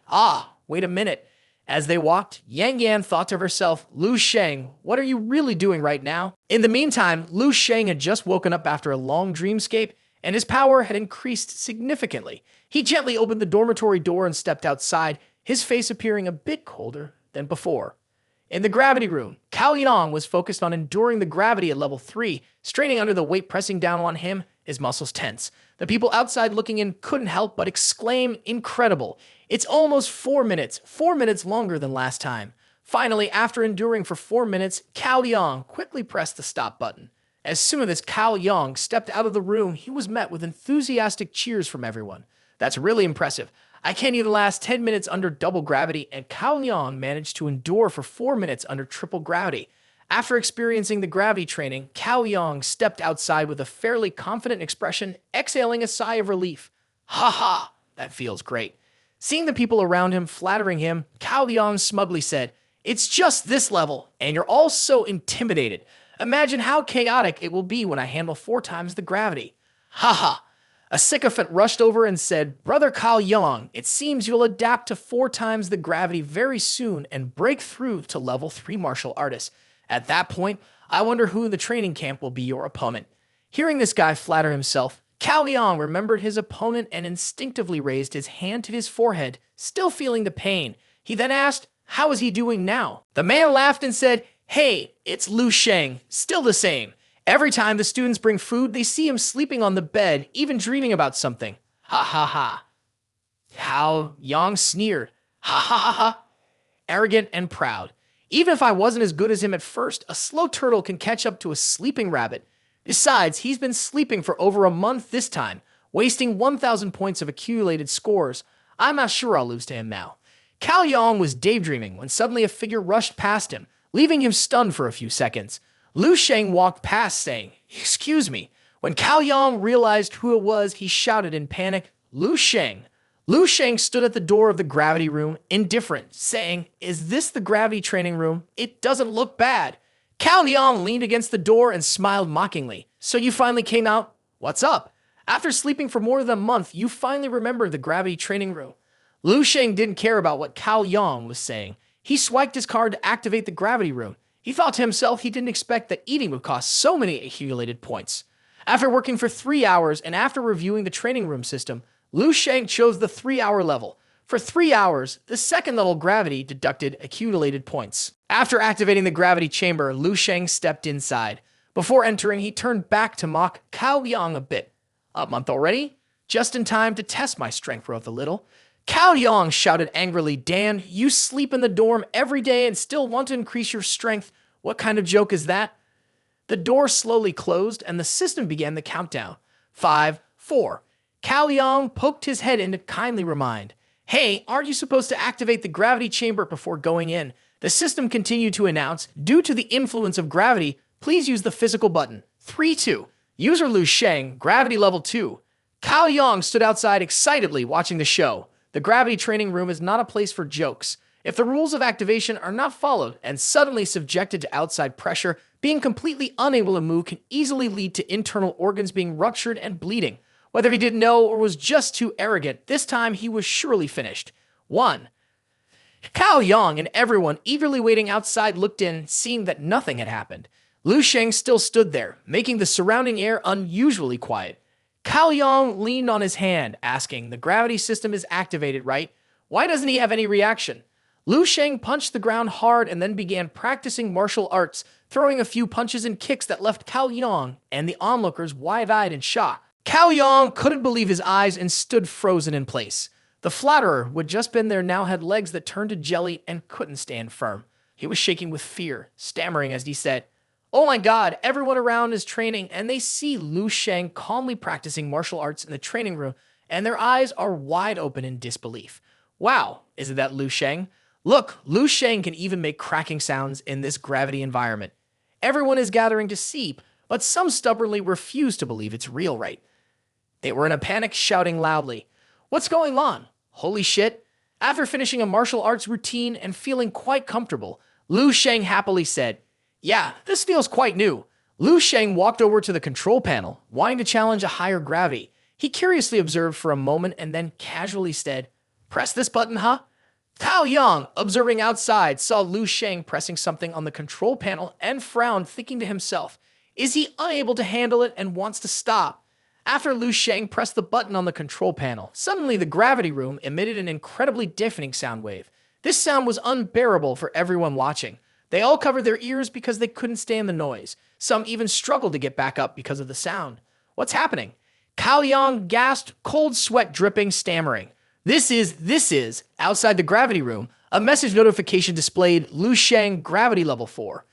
Wait a minute. As they walked, Yang Yan thought to herself, Lu Sheng, what are you really doing right now? In the meantime, Lu Sheng had just woken up after a long dreamscape, and his power had increased significantly. He gently opened the dormitory door and stepped outside, his face appearing a bit colder than before. In the gravity room, Cao Yang was focused on enduring the gravity at level 3, straining under the weight pressing down on him, his muscles tense. The people outside looking in couldn't help but exclaim, incredible. It's almost 4 minutes longer than last time. Finally, after enduring for 4 minutes, Cao Yang quickly pressed the stop button. As soon as Cao Yang stepped out of the room, he was met with enthusiastic cheers from everyone. That's really impressive. I can't even last 10 minutes under double gravity, and Cao Yang managed to endure for 4 minutes under triple gravity. After experiencing the gravity training, Cao Yang stepped outside with a fairly confident expression, exhaling a sigh of relief. Ha, that feels great. Seeing the people around him flattering him, Cao Yang smugly said, it's just this level, and you're all so intimidated. Imagine how chaotic it will be when I handle 4 times the gravity. Ha. A sycophant rushed over and said, Brother Cao Yang, it seems you'll adapt to 4 times the gravity very soon and break through to level 3 martial artist. At that point, I wonder who in the training camp will be your opponent. Hearing this guy flatter himself, Cao Yang remembered his opponent and instinctively raised his hand to his forehead, still feeling the pain. He then asked, how is he doing now? The man laughed and said, hey, it's Lu Sheng, still the same. Every time the students bring food, they see him sleeping on the bed, even dreaming about something. Ha. Cao Yang sneered. Ha. Arrogant and proud. Even if I wasn't as good as him at first, a slow turtle can catch up to a sleeping rabbit. Besides, he's been sleeping for over a month this time, wasting 1,000 points of accumulated scores. I'm not sure I'll lose to him now. Cao Yang was daydreaming when suddenly a figure rushed past him, leaving him stunned for a few seconds. Lu Sheng walked past, saying, excuse me. When Cao Yang realized who it was, he shouted in panic, Lu Sheng. Lu Sheng stood at the door of the gravity room, indifferent, saying, is this the gravity training room? It doesn't look bad. Cao Yang leaned against the door and smiled mockingly. So you finally came out? What's up? After sleeping for more than a month, you finally remembered the gravity training room. Lu Sheng didn't care about what Cao Yang was saying. He swiped his card to activate the gravity room. He thought to himself he didn't expect that eating would cost so many accumulated points. After working for 3 hours and after reviewing the training room system, Lu Sheng chose the 3-hour level. For 3 hours, the second level gravity deducted accumulated points. After activating the gravity chamber, Lu Sheng stepped inside. Before entering, he turned back to mock Cao Yang a bit. A month already? Just in time to test my strength growth a little. Cao Yang shouted angrily, Dan, you sleep in the dorm every day and still want to increase your strength. What kind of joke is that? The door slowly closed and the system began the countdown. 5, 4. Cao Yang poked his head in to kindly remind. Hey, aren't you supposed to activate the gravity chamber before going in? The system continued to announce, due to the influence of gravity, please use the physical button. 3, 2. User Lu Sheng, gravity level 2. Cao Yang stood outside excitedly watching the show. The gravity training room is not a place for jokes. If the rules of activation are not followed and suddenly subjected to outside pressure, being completely unable to move can easily lead to internal organs being ruptured and bleeding. Whether he didn't know or was just too arrogant, this time he was surely finished. 1. Cao Yang and everyone eagerly waiting outside looked in, seeing that nothing had happened. Lu Sheng still stood there, making the surrounding air unusually quiet. Cao Yang leaned on his hand, asking, "The gravity system is activated, right? Why doesn't he have any reaction?" Lu Sheng punched the ground hard and then began practicing martial arts, throwing a few punches and kicks that left Cao Yang and the onlookers wide-eyed in shock. Cao Yang couldn't believe his eyes and stood frozen in place. The flatterer who had just been there now had legs that turned to jelly and couldn't stand firm. He was shaking with fear, stammering as he said, "Oh my God, everyone around is training, and they see Lu Sheng calmly practicing martial arts in the training room, and their eyes are wide open in disbelief. Wow, isn't that Lu Sheng? Look, Lu Sheng can even make cracking sounds in this gravity environment. Everyone is gathering to see, but some stubbornly refuse to believe it's real, right?" They were in a panic, shouting loudly, "What's going on? Holy shit." After finishing a martial arts routine and feeling quite comfortable, Lu Sheng happily said, "Yeah, this feels quite new." Lu Sheng walked over to the control panel, wanting to challenge a higher gravity. He curiously observed for a moment and then casually said, "Press this button, huh?" Cao Yang, observing outside, saw Lu Sheng pressing something on the control panel and frowned, thinking to himself, is he unable to handle it and wants to stop? After Lu Sheng pressed the button on the control panel, suddenly the gravity room emitted an incredibly deafening sound wave. This sound was unbearable for everyone watching. They all covered their ears because they couldn't stand the noise. Some even struggled to get back up because of the sound. "What's happening?" Cao Yang gasped, cold sweat dripping, stammering. This is, outside the gravity room, a message notification displayed Lu Sheng gravity level 4.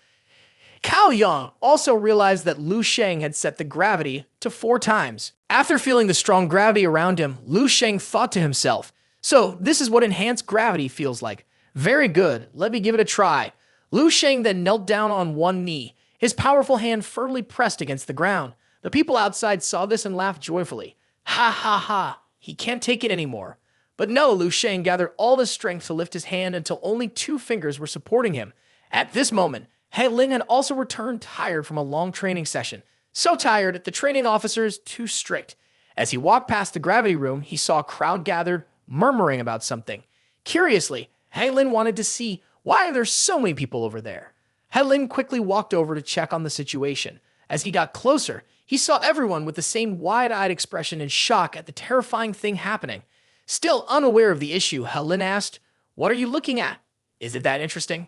Cao Yang also realized that Lu Sheng had set the gravity to 4 times. After feeling the strong gravity around him, Lu Sheng thought to himself, "So this is what enhanced gravity feels like. Very good, let me give it a try." Lu Sheng then knelt down on one knee, his powerful hand firmly pressed against the ground. The people outside saw this and laughed joyfully. "Ha ha ha, he can't take it anymore." But no, Lu Sheng gathered all the strength to lift his hand until only 2 fingers were supporting him. At this moment, He Ling had also returned tired from a long training session. So tired that the training officers too strict. As he walked past the gravity room, he saw a crowd gathered, murmuring about something. Curiously, He Ling wanted to see why are there so many people over there. He Ling quickly walked over to check on the situation. As he got closer, he saw everyone with the same wide-eyed expression in shock at the terrifying thing happening. Still unaware of the issue, He Ling asked, "What are you looking at? Is it that interesting?"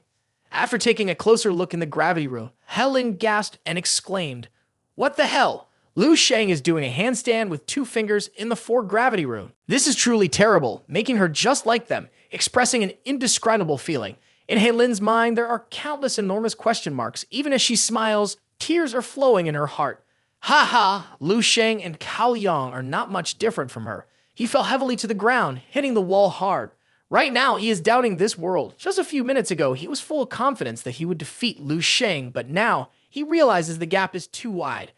After taking a closer look in the gravity room, He Ling gasped and exclaimed, "What the hell? Lu Sheng is doing a handstand with 2 fingers in the 4 gravity room. This is truly terrible, making her just like them, expressing an indescribable feeling. In He Ling's mind, there are countless enormous question marks. Even as she smiles, tears are flowing in her heart. Ha ha, Lu Sheng and Cao Yang are not much different from her. He fell heavily to the ground, hitting the wall hard. Right now, he is doubting this world. Just a few minutes ago, he was full of confidence that he would defeat Lu Sheng, but now he realizes the gap is too wide.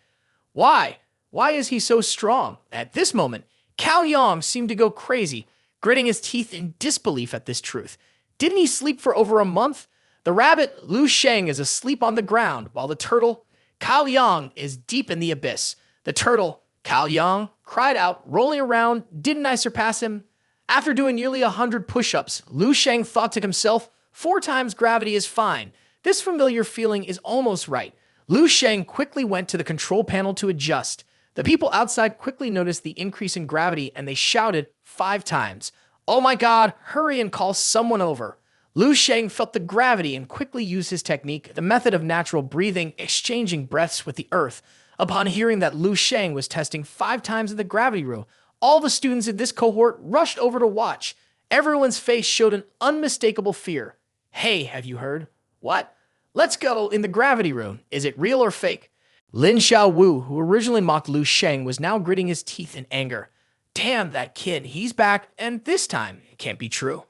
Why? Why is he so strong? At this moment, Cao Yang seemed to go crazy, gritting his teeth in disbelief at this truth. Didn't he sleep for over a month? The rabbit, Lu Sheng, is asleep on the ground, while the turtle, Cao Yang, is deep in the abyss. The turtle, Cao Yang, cried out, rolling around, "Didn't I surpass him?" After doing nearly 100 push-ups, Lu Sheng thought to himself, 4 times gravity is fine. This familiar feeling is almost right. Lu Sheng quickly went to the control panel to adjust. The people outside quickly noticed the increase in gravity and they shouted 5 times. "Oh my God, hurry and call someone over." Lu Sheng felt the gravity and quickly used his technique, the method of natural breathing, exchanging breaths with the earth. Upon hearing that Lu Sheng was testing 5 times in the gravity room, all the students in this cohort rushed over to watch. Everyone's face showed an unmistakable fear. "Hey, have you heard?" "What?" "Let's go in the gravity room. Is it real or fake?" Lin Xiaowu, who originally mocked Lu Sheng, was now gritting his teeth in anger. Damn, that kid, he's back, and this time, it can't be true.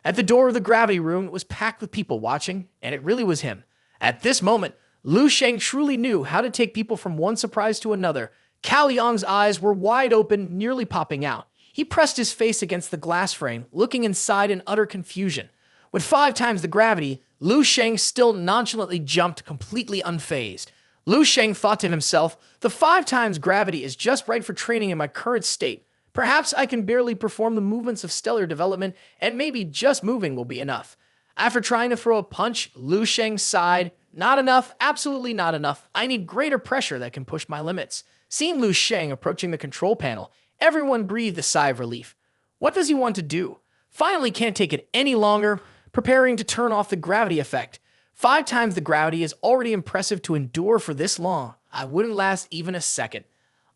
At the door of the gravity room, it was packed with people watching, and it really was him. At this moment, Lu Sheng truly knew how to take people from one surprise to another. Cao Yang's eyes were wide open, nearly popping out. He pressed his face against the glass frame, looking inside in utter confusion. With 5 times the gravity, Lu Sheng still nonchalantly jumped, completely unfazed. Lu Sheng thought to himself, the 5 times gravity is just right for training in my current state. Perhaps I can barely perform the movements of stellar development, and maybe just moving will be enough. After trying to throw a punch, Lu Sheng sighed, not enough, absolutely not enough. I need greater pressure that can push my limits. Seeing Lu Sheng approaching the control panel, everyone breathed a sigh of relief. What does he want to do? Finally can't take it any longer, preparing to turn off the gravity effect. 5 times the gravity is already impressive to endure for this long. I wouldn't last even a second.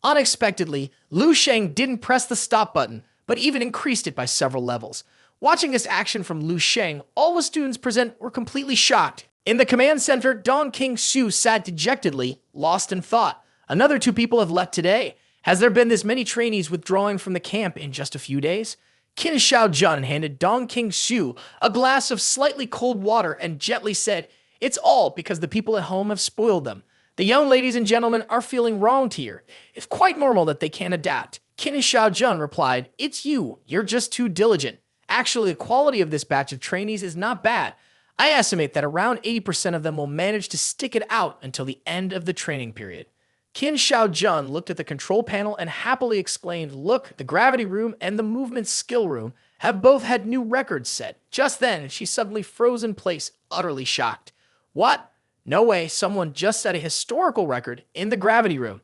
Unexpectedly, Lu Sheng didn't press the stop button, but even increased it by several levels. Watching this action from Lu Sheng, all the students present were completely shocked. In the command center, Dong King-su sat dejectedly, lost in thought. Another 2 people have left today. Has there been this many trainees withdrawing from the camp in just a few days? Qin Xiaojun handed Dong King-su a glass of slightly cold water and gently said, "It's all because the people at home have spoiled them. The young ladies and gentlemen are feeling wronged here. It's quite normal that they can't adapt." Qin Xiaojun replied, "It's you. You're just too diligent. Actually, the quality of this batch of trainees is not bad. I estimate that around 80% of them will manage to stick it out until the end of the training period." Qin Xiaojun looked at the control panel and happily exclaimed, "Look, the gravity room and the movement skill room have both had new records set." Just then, she suddenly froze in place, utterly shocked. What? No way, someone just set a historical record in the gravity room.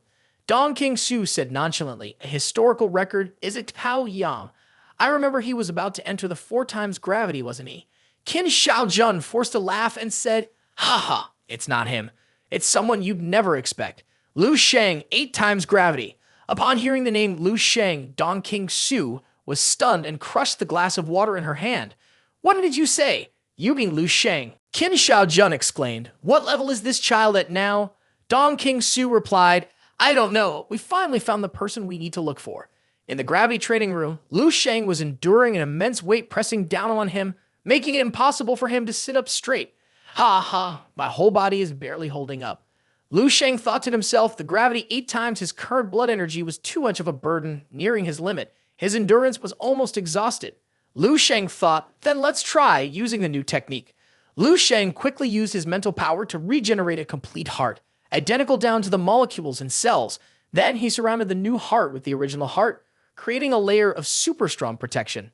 Dong King-su said nonchalantly, "A historical record? Is it Tao Yang? I remember he was about to enter the 4 times gravity, wasn't he?" Qin Xiaojun forced a laugh and said, "Ha, it's not him. It's someone you'd never expect. Lu Sheng, 8 times gravity." Upon hearing the name Lu Sheng, Dong King-su was stunned and crushed the glass of water in her hand. "What did you say? You mean Lu Sheng?" Qin Xiaojun exclaimed, "What level is this child at now?" Dong King-su replied, "I don't know. We finally found the person we need to look for." In the gravity training room, Lu Sheng was enduring an immense weight pressing down on him, making it impossible for him to sit up straight. "Ha ha, my whole body is barely holding up." Lu Sheng thought to himself, the gravity 8 times his current blood energy was too much of a burden, nearing his limit. His endurance was almost exhausted. Lu Sheng thought, then let's try using the new technique. Lu Sheng quickly used his mental power to regenerate a complete heart, identical down to the molecules and cells. Then he surrounded the new heart with the original heart, creating a layer of super strong protection.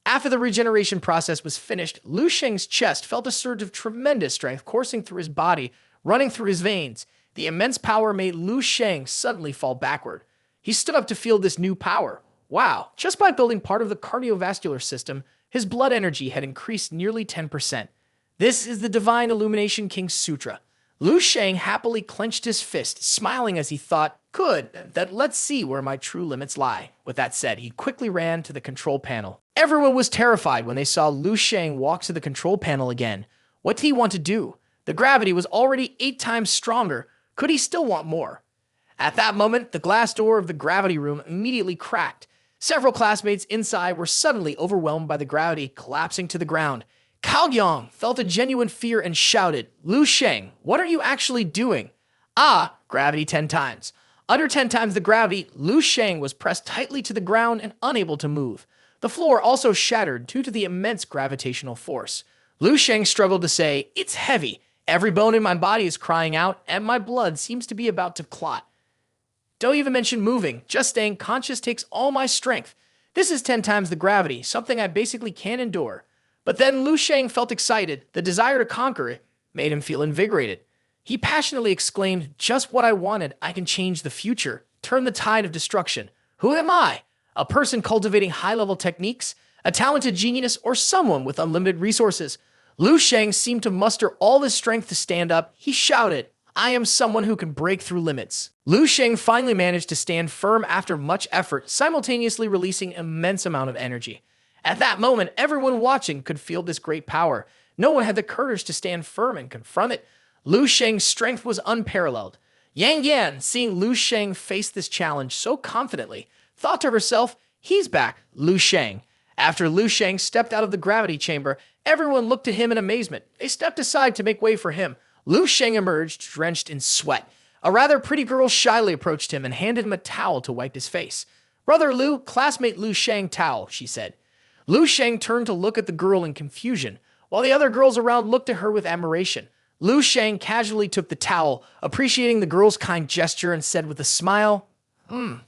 After the regeneration process was finished, Lu Sheng's chest felt a surge of tremendous strength coursing through his body, running through his veins. The immense power made Lu Sheng suddenly fall backward. He stood up to feel this new power. Wow, just by building part of the cardiovascular system, his blood energy had increased nearly 10%. This is the Divine Illumination King's Sutra. Lu Sheng happily clenched his fist, smiling as he thought, "Good, that let's see where my true limits lie." With that said, he quickly ran to the control panel. Everyone was terrified when they saw Lu Sheng walk to the control panel again. What did he want to do? The gravity was already 8 times stronger. Could he still want more? At that moment, the glass door of the gravity room immediately cracked. Several classmates inside were suddenly overwhelmed by the gravity, collapsing to the ground. Cao Yang felt a genuine fear and shouted, "Lu Sheng, what are you actually doing?" "Ah, gravity 10 times. Under 10 times the gravity, Lu Sheng was pressed tightly to the ground and unable to move. The floor also shattered due to the immense gravitational force. Lu Sheng struggled to say, "It's heavy. Every bone in my body is crying out, and my blood seems to be about to clot. Don't even mention moving. Just staying conscious takes all my strength. This is 10 times the gravity, something I basically can't endure." But then Lu Sheng felt excited. The desire to conquer it made him feel invigorated. He passionately exclaimed, "Just what I wanted. I can change the future, turn the tide of destruction. Who am I? A person cultivating high-level techniques? A talented genius, or someone with unlimited resources?" Lu Sheng seemed to muster all his strength to stand up. He shouted, "I am someone who can break through limits." Lu Sheng finally managed to stand firm after much effort, simultaneously releasing an immense amount of energy. At that moment, everyone watching could feel this great power. No one had the courage to stand firm and confront it. Lu Sheng's strength was unparalleled. Yang Yan, seeing Lu Sheng face this challenge so confidently, thought to herself, "He's back, Lu Sheng." After Lu Sheng stepped out of the gravity chamber, everyone looked at him in amazement. They stepped aside to make way for him. Lu Sheng emerged, drenched in sweat. A rather pretty girl shyly approached him and handed him a towel to wipe his face. Brother Lu, classmate Lu Sheng Tao, she said. Lu Sheng turned to look at the girl in confusion, while the other girls around looked at her with admiration. Lu Sheng casually took the towel, appreciating the girl's kind gesture, and said with a smile,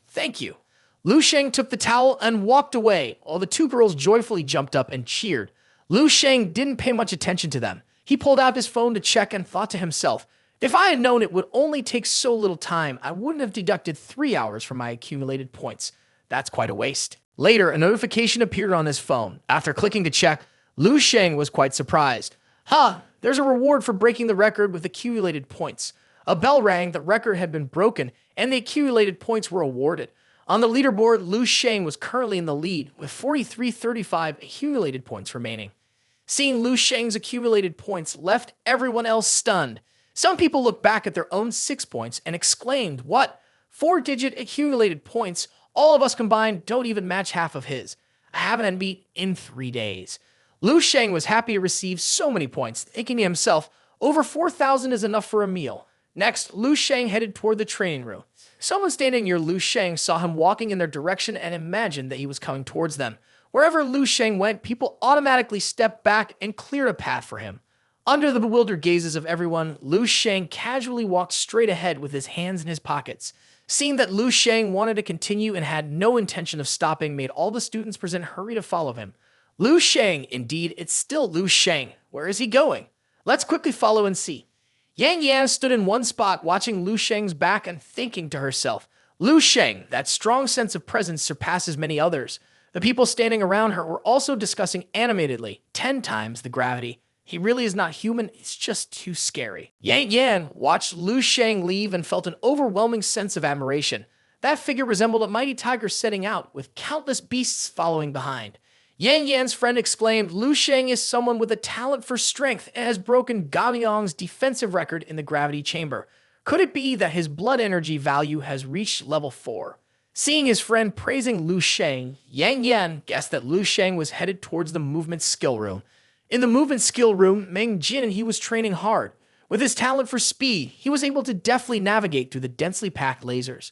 thank you. Lu Sheng took the towel and walked away, while the two girls joyfully jumped up and cheered. Lu Sheng didn't pay much attention to them. He pulled out his phone to check and thought to himself, if I had known it would only take so little time, I wouldn't have deducted 3 hours from my accumulated points. That's quite a waste. Later, a notification appeared on his phone. After clicking to check, Lu Sheng was quite surprised. There's a reward for breaking the record with accumulated points. A bell rang, the record had been broken, and the accumulated points were awarded. On the leaderboard, Lu Sheng was currently in the lead, with 4335 accumulated points remaining. Seeing Lu Sheng's accumulated points left everyone else stunned. Some people looked back at their own 6 points and exclaimed, what? 4-digit accumulated points, all of us combined don't even match half of his. I haven't had beat in 3 days. Lu Sheng was happy to receive so many points, thinking to himself, over 4,000 is enough for a meal. Next, Lu Sheng headed toward the training room. Someone standing near Lu Sheng saw him walking in their direction and imagined that he was coming towards them. Wherever Lu Sheng went, people automatically stepped back and cleared a path for him. Under the bewildered gazes of everyone, Lu Sheng casually walked straight ahead with his hands in his pockets. Seeing that Lu Sheng wanted to continue and had no intention of stopping made all the students present hurry to follow him. Lu Sheng, indeed, it's still Lu Sheng. Where is he going? Let's quickly follow and see. Yang Yan stood in one spot watching Lu Sheng's back and thinking to herself, Lu Sheng, that strong sense of presence surpasses many others. The people standing around her were also discussing animatedly, 10 times the gravity. He really is not human, it's just too scary. Yang Yan watched Lu Sheng leave and felt an overwhelming sense of admiration. That figure resembled a mighty tiger setting out, with countless beasts following behind. Yang Yan's friend exclaimed, Lu Sheng is someone with a talent for strength and has broken Gaoyang's defensive record in the gravity chamber. Could it be that his blood energy value has reached level 4? Seeing his friend praising Lu Sheng, Yang Yan guessed that Lu Sheng was headed towards the movement skill room. In the movement skill room, Meng Jin he was training hard. With his talent for speed, he was able to deftly navigate through the densely packed lasers.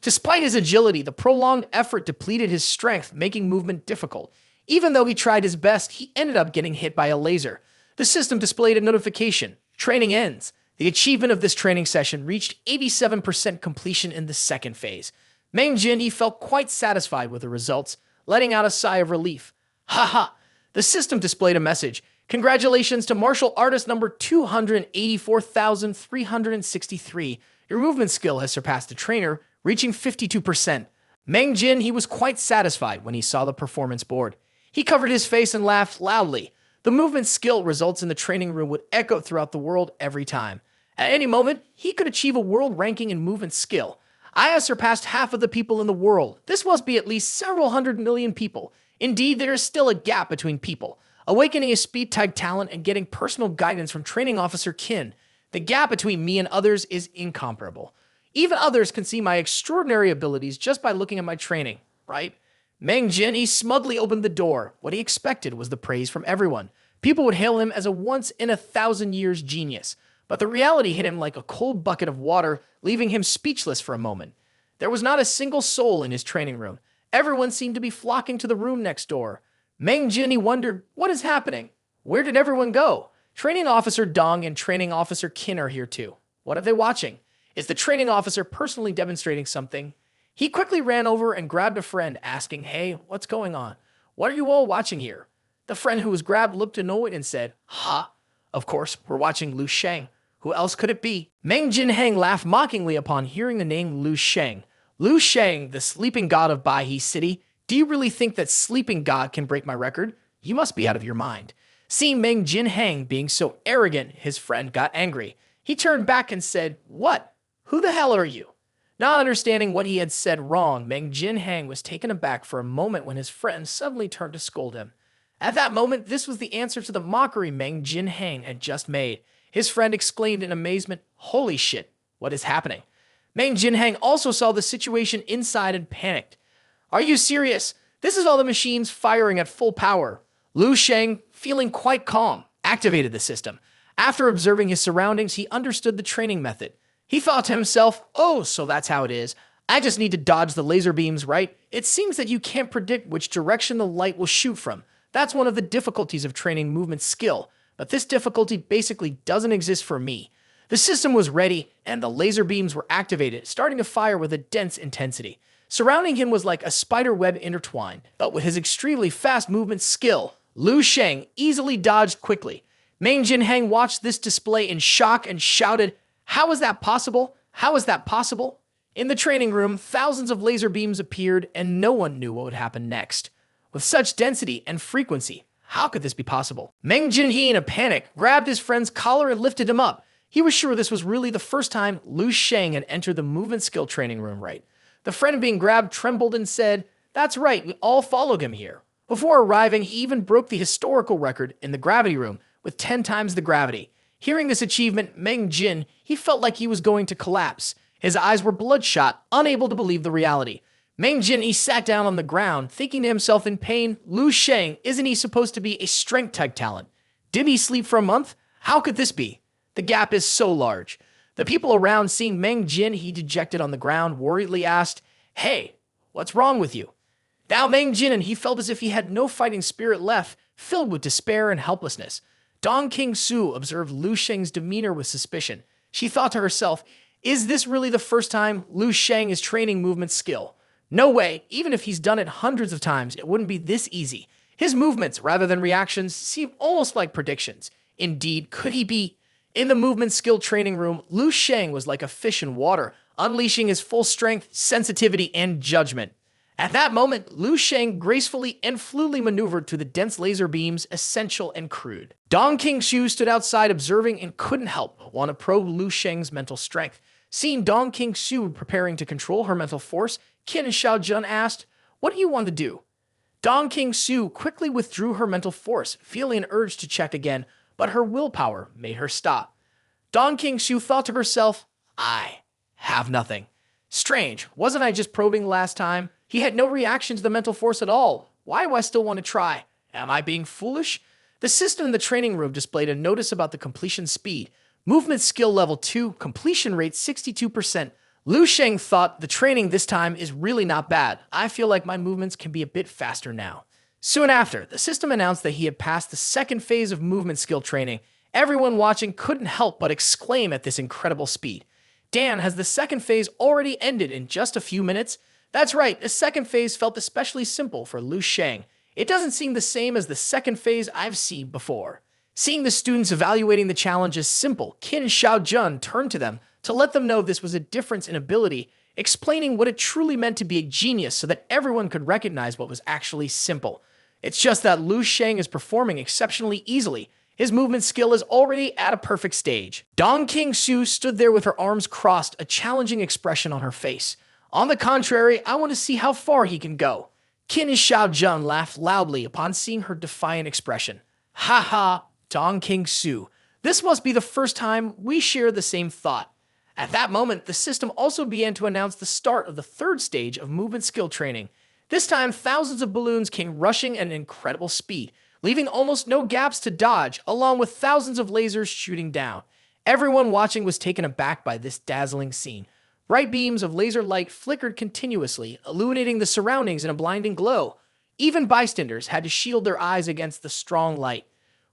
Despite his agility, the prolonged effort depleted his strength, making movement difficult. Even though he tried his best, he ended up getting hit by a laser. The system displayed a notification. Training ends. The achievement of this training session reached 87% completion in the second phase. Meng Jin he felt quite satisfied with the results, letting out a sigh of relief. Haha! The system displayed a message. Congratulations to martial artist number 284,363. Your movement skill has surpassed the trainer, reaching 52%. Meng Jin he was quite satisfied when he saw the performance board. He covered his face and laughed loudly. The movement skill results in the training room would echo throughout the world every time. At any moment, he could achieve a world ranking in movement skill. I have surpassed half of the people in the world. This must be at least several hundred million people. Indeed, there is still a gap between people. Awakening a speed type talent and getting personal guidance from training officer Qin. The gap between me and others is incomparable. Even others can see my extraordinary abilities just by looking at my training, right? Meng Jin he smugly opened the door. What he expected was the praise from everyone. People would hail him as a once-in-a-thousand-years genius. But the reality hit him like a cold bucket of water, leaving him speechless for a moment. There was not a single soul in his training room. Everyone seemed to be flocking to the room next door. Meng Jin he wondered, what is happening? Where did everyone go? Training Officer Dong and Training Officer Qin are here too. What are they watching? Is the training officer personally demonstrating something? He quickly ran over and grabbed a friend, asking, hey, what's going on? What are you all watching here? The friend who was grabbed looked annoyed and said, of course, we're watching Lu Sheng. Who else could it be? Meng Jin Heng laughed mockingly upon hearing the name Lu Sheng. Lu Sheng, the sleeping god of Baihe City. Do you really think that sleeping god can break my record? You must be out of your mind. Seeing Meng Jin Heng being so arrogant, his friend got angry. He turned back and said, what? Who the hell are you? Not understanding what he had said wrong, Meng Jin Heng was taken aback for a moment when his friend suddenly turned to scold him. At that moment, this was the answer to the mockery Meng Jin Heng had just made. His friend exclaimed in amazement, holy shit, what is happening? Meng Jin Heng also saw the situation inside and panicked. Are you serious? This is all the machines firing at full power. Lu Sheng, feeling quite calm, activated the system. After observing his surroundings, he understood the training method. He thought to himself, oh, so that's how it is. I just need to dodge the laser beams, right? It seems that you can't predict which direction the light will shoot from. That's one of the difficulties of training movement skill, but this difficulty basically doesn't exist for me. The system was ready, and the laser beams were activated, starting to fire with a dense intensity. Surrounding him was like a spider web intertwined, but with his extremely fast movement skill, Lu Sheng easily dodged quickly. Meng Jinheng watched this display in shock and shouted, "How is that possible? How is that possible?" In the training room, thousands of laser beams appeared, and no one knew what would happen next. With such density and frequency, how could this be possible? Meng Jinhee, in a panic, grabbed his friend's collar and lifted him up. He was sure this was really the first time Lu Sheng had entered the movement skill training room right. The friend being grabbed trembled and said, "That's right, we all followed him here." Before arriving, he even broke the historical record in the gravity room with 10 times the gravity. Hearing this achievement, Meng Jin, he felt like he was going to collapse. His eyes were bloodshot, unable to believe the reality. Meng Jin, he sat down on the ground, thinking to himself in pain, Lu Sheng, isn't he supposed to be a strength-type talent? Did he sleep for a month? How could this be? The gap is so large. The people around, seeing Meng Jin, he dejected on the ground, worriedly asked, "Hey, what's wrong with you?" Now Meng Jin, and he felt as if he had no fighting spirit left, filled with despair and helplessness. Dong King-Su observed Lu Sheng's demeanor with suspicion. She thought to herself, is this really the first time Lu Sheng is training movement skill? No way, even if he's done it hundreds of times, it wouldn't be this easy. His movements, rather than reactions, seem almost like predictions. Indeed, could he be? In the movement skill training room, Lu Sheng was like a fish in water, unleashing his full strength, sensitivity, and judgment. At that moment, Lu Sheng gracefully and fluidly maneuvered through the dense laser beams, essential and crude. Dong King-Shu stood outside observing and couldn't help but want to probe Lu Sheng's mental strength. Seeing Dong King-Shu preparing to control her mental force, Qin Xiaojun asked, "What do you want to do?" Dong King-Shu quickly withdrew her mental force, feeling an urge to check again, but her willpower made her stop. Dong King-Shu thought to herself, I have nothing. Strange, wasn't I just probing last time? He had no reaction to the mental force at all. Why do I still want to try? Am I being foolish? The system in the training room displayed a notice about the completion speed. Movement skill level 2, completion rate 62%. Lu Sheng thought the training this time is really not bad. I feel like my movements can be a bit faster now. Soon after, the system announced that he had passed the second phase of movement skill training. Everyone watching couldn't help but exclaim at this incredible speed. Dan, has the second phase already ended in just a few minutes? That's right, the second phase felt especially simple for Lu Sheng. It doesn't seem the same as the second phase I've seen before. Seeing the students evaluating the challenge as simple, Qin Xiaojun turned to them to let them know this was a difference in ability, explaining what it truly meant to be a genius so that everyone could recognize what was actually simple. It's just that Lu Sheng is performing exceptionally easily. His movement skill is already at a perfect stage. Dong King-Su stood there with her arms crossed, a challenging expression on her face. On the contrary, I want to see how far he can go. Qin Xiaojun laughed loudly upon seeing her defiant expression. Ha ha, Dong King-Su. This must be the first time we share the same thought. At that moment, the system also began to announce the start of the third stage of movement skill training. This time, thousands of balloons came rushing at an incredible speed, leaving almost no gaps to dodge, along with thousands of lasers shooting down. Everyone watching was taken aback by this dazzling scene. Bright beams of laser light flickered continuously, illuminating the surroundings in a blinding glow. Even bystanders had to shield their eyes against the strong light.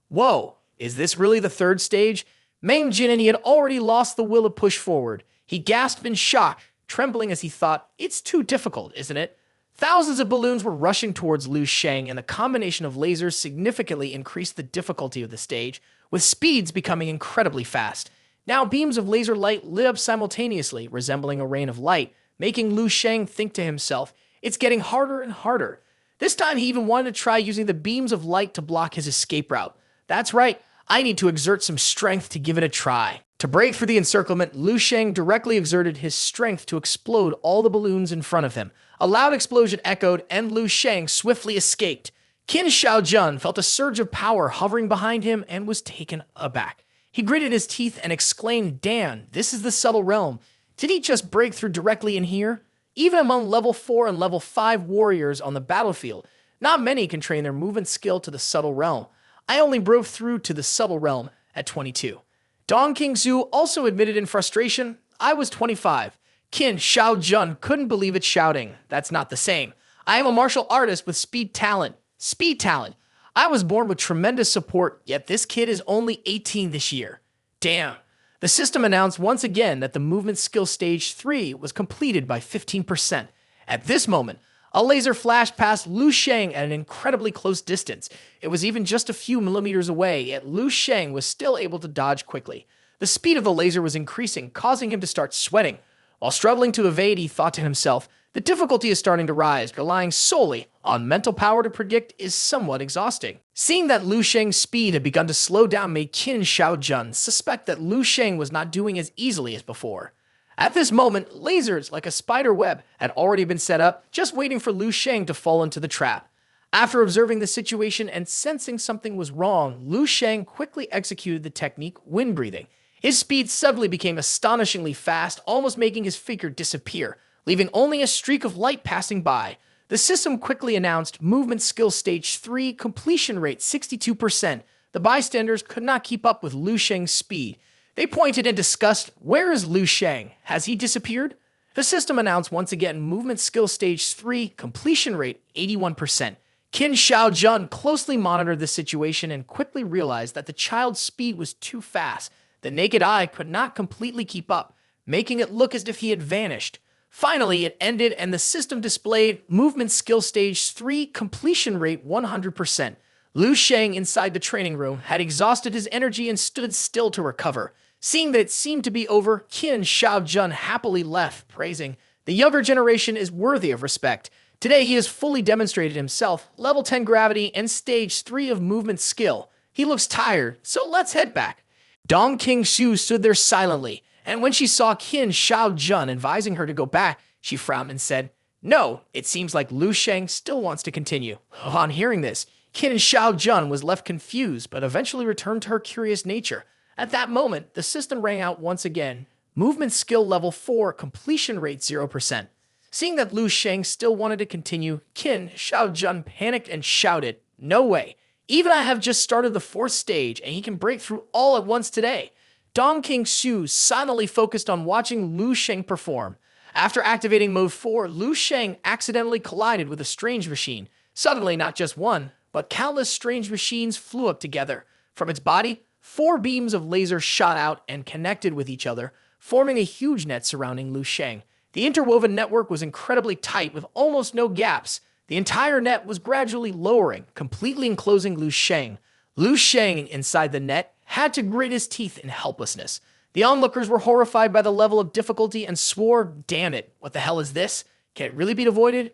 Whoa, is this really the third stage? Meng Jin, and he had already lost the will to push forward. He gasped in shock, trembling as he thought, it's too difficult, isn't it? Thousands of balloons were rushing towards Lu Sheng, and the combination of lasers significantly increased the difficulty of the stage, with speeds becoming incredibly fast. Now beams of laser light lit up simultaneously, resembling a rain of light, making Lu Sheng think to himself, it's getting harder and harder. This time he even wanted to try using the beams of light to block his escape route. That's right, I need to exert some strength to give it a try. To break through the encirclement, Lu Sheng directly exerted his strength to explode all the balloons in front of him. A loud explosion echoed, and Lu Sheng swiftly escaped. Qin Xiaojun felt a surge of power hovering behind him and was taken aback. He gritted his teeth and exclaimed, Dan, this is the subtle realm. Did he just break through directly in here? Even among level 4 and level 5 warriors on the battlefield, not many can train their movement skill to the subtle realm. I only broke through to the subtle realm at 22. Dong King-Su also admitted in frustration, I was 25. Qin Shaojun couldn't believe it, shouting, "That's not the same. I am a martial artist with speed talent. Speed talent. I was born with tremendous support, yet this kid is only 18 this year. Damn." The system announced once again that the movement skill stage 3 was completed by 15%. At this moment, a laser flashed past Lu Sheng at an incredibly close distance. It was even just a few millimeters away, yet Lu Sheng was still able to dodge quickly. The speed of the laser was increasing, causing him to start sweating. While struggling to evade, he thought to himself, the difficulty is starting to rise. Relying solely on mental power to predict is somewhat exhausting. Seeing that Lu Sheng's speed had begun to slow down made Qin Shaojun suspect that Lu Sheng was not doing as easily as before. At this moment, lasers like a spider web had already been set up, just waiting for Lu Sheng to fall into the trap. After observing the situation and sensing something was wrong, Lu Sheng quickly executed the technique wind breathing. His speed suddenly became astonishingly fast, almost making his figure disappear, leaving only a streak of light passing by. The system quickly announced movement skill stage 3 completion rate 62%. The bystanders could not keep up with Lu Sheng's speed. They pointed in disgust, "Where is Lu Sheng? Has he disappeared?" The system announced once again movement skill stage 3 completion rate 81%. Qin Shaojun closely monitored the situation and quickly realized that the child's speed was too fast. The naked eye could not completely keep up, making it look as if he had vanished. Finally, it ended and the system displayed movement skill stage 3 completion rate 100%. Lu Sheng inside the training room had exhausted his energy and stood still to recover. Seeing that it seemed to be over, Qin Shaojun happily left, praising, "The younger generation is worthy of respect. Today he has fully demonstrated himself, level 10 gravity and stage 3 of movement skill. He looks tired, so let's head back." Dong Qingxiu stood there silently, and when she saw Qin Shaojun advising her to go back, she frowned and said, "No, it seems like Lu Sheng still wants to continue." Upon hearing this, Qin Shaojun was left confused, but eventually returned to her curious nature. At that moment, the system rang out once again. Movement skill level 4, completion rate 0%. Seeing that Lu Sheng still wanted to continue, Qin Shaojun panicked and shouted, "No way. Even I have just started the 4th stage, and he can break through all at once today." Dong Qingxiu silently focused on watching Lu Sheng perform. After activating mode 4, Lu Sheng accidentally collided with a strange machine. Suddenly, not just one, but countless strange machines flew up together. From its body, 4 beams of laser shot out and connected with each other, forming a huge net surrounding Lu Sheng. The interwoven network was incredibly tight with almost no gaps. The entire net was gradually lowering, completely enclosing Lu Sheng. Lu Sheng, inside the net, had to grit his teeth in helplessness. The onlookers were horrified by the level of difficulty and swore, "Damn it, what the hell is this? Can it really be avoided?"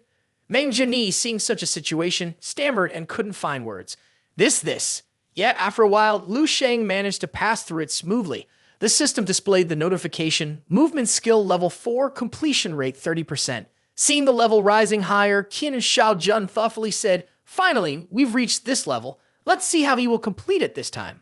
Meng Jini, seeing such a situation, stammered and couldn't find words. This. Yet, after a while, Lu Sheng managed to pass through it smoothly. The system displayed the notification, movement skill level 4, completion rate 30%. Seeing the level rising higher, Qin Shaojun thoughtfully said, "Finally, we've reached this level. Let's see how he will complete it this time."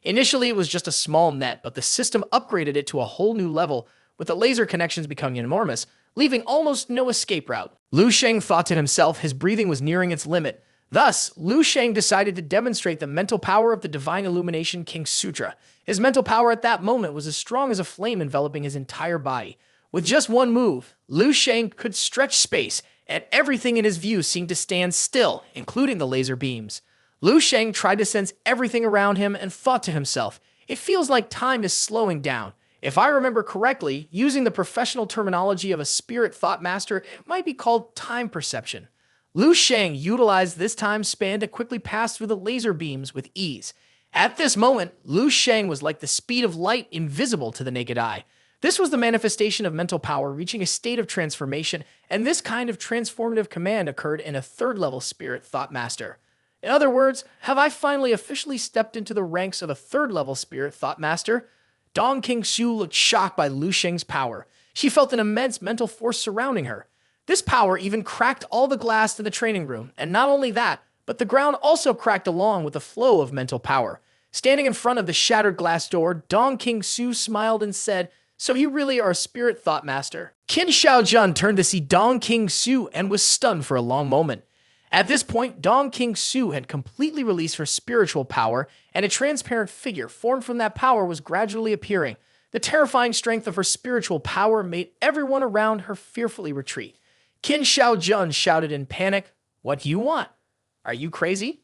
Initially, it was just a small net, but the system upgraded it to a whole new level, with the laser connections becoming enormous, leaving almost no escape route. Lu Sheng thought to himself his breathing was nearing its limit. Thus, Lu Sheng decided to demonstrate the mental power of the Divine Illumination King Sutra. His mental power at that moment was as strong as a flame enveloping his entire body. With just one move, Lu Sheng could stretch space, and everything in his view seemed to stand still, including the laser beams. Lu Sheng tried to sense everything around him and thought to himself, "It feels like time is slowing down. If I remember correctly, using the professional terminology of a spirit thought master, it might be called time perception." Lu Sheng utilized this time span to quickly pass through the laser beams with ease. At this moment, Lu Sheng was like the speed of light, invisible to the naked eye. This was the manifestation of mental power reaching a state of transformation, and this kind of transformative command occurred in a 3rd-level spirit thought master. In other words, have I finally officially stepped into the ranks of a 3rd-level spirit thought master? Dong Qingxiu looked shocked by Lu Sheng's power. She felt an immense mental force surrounding her. This power even cracked all the glass in the training room, and not only that, but the ground also cracked along with the flow of mental power. Standing in front of the shattered glass door, Dong Qingxiu smiled and said, "So you really are a spirit thought master." Qin Shaojun turned to see Dong Qingxiu and was stunned for a long moment. At this point, Dong Qingxiu had completely released her spiritual power, and a transparent figure formed from that power was gradually appearing. The terrifying strength of her spiritual power made everyone around her fearfully retreat. Qin Shaojun shouted in panic, "What do you want? Are you crazy?"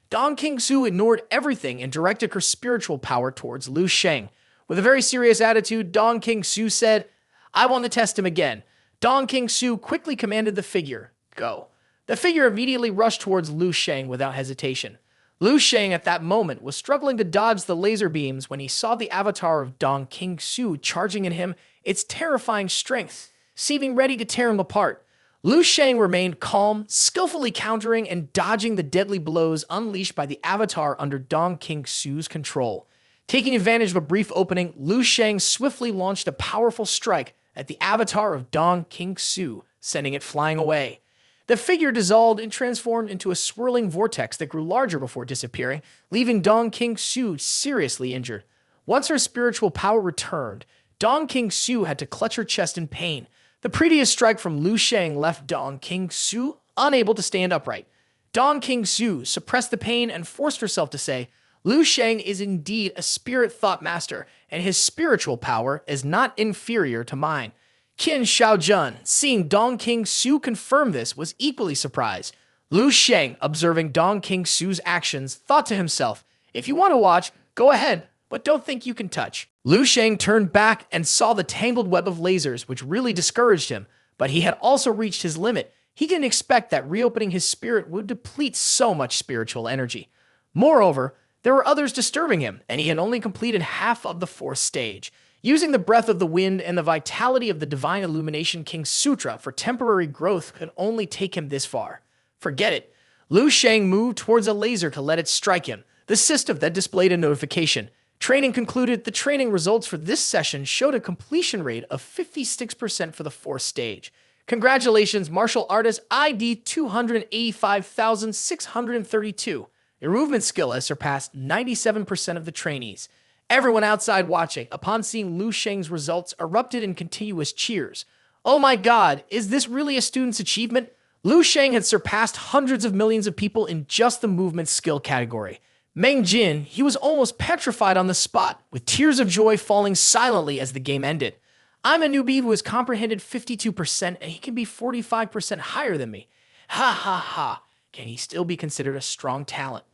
Dong Qingsu ignored everything and directed her spiritual power towards Lu Sheng. With a very serious attitude, Dong Qingsu said, "I want to test him again." Dong Qingsu quickly commanded the figure, "Go." The figure immediately rushed towards Lu Sheng without hesitation. Lu Sheng at that moment was struggling to dodge the laser beams when he saw the avatar of Dong Qingsu charging at him, its terrifying strength, seeming ready to tear him apart. Lu Sheng remained calm, skillfully countering and dodging the deadly blows unleashed by the avatar under Dong Qingsu's control. Taking advantage of a brief opening, Lu Sheng swiftly launched a powerful strike at the avatar of Dong Qingsu, sending it flying away. The figure dissolved and transformed into a swirling vortex that grew larger before disappearing, leaving Dong Qingsu seriously injured. Once her spiritual power returned, Dong Qingsu had to clutch her chest in pain. The previous strike from Lu Sheng left Dong Qingsu unable to stand upright. Dong Qingsu suppressed the pain and forced herself to say, "Lu Sheng is indeed a spirit thought master, and his spiritual power is not inferior to mine." Qin Shaojun, seeing Dong Qingsu confirm this, was equally surprised. Lu Sheng, observing Dong Qingsu's actions, thought to himself, "If you want to watch, go ahead, but don't think you can touch." Lu Sheng turned back and saw the tangled web of lasers, which really discouraged him, but he had also reached his limit. He didn't expect that reopening his spirit would deplete so much spiritual energy. Moreover, there were others disturbing him, and he had only completed half of the fourth stage. Using the breath of the wind and the vitality of the Divine Illumination King Sutra for temporary growth could only take him this far. Forget it. Lu Sheng moved towards a laser to let it strike him, the system that displayed a notification. Training concluded. The training results for this session showed a completion rate of 56% for the fourth stage. Congratulations, martial artist ID 285,632. Your movement skill has surpassed 97% of the trainees. Everyone outside watching, upon seeing Lu Sheng's results, erupted in continuous cheers. "Oh my god, is this really a student's achievement?" Lu Sheng had surpassed hundreds of millions of people in just the movement skill category. Meng Jin, he was almost petrified on the spot, with tears of joy falling silently as the game ended. "I'm a newbie who has comprehended 52%, and he can be 45% higher than me. Ha ha ha, can he still be considered a strong talent?"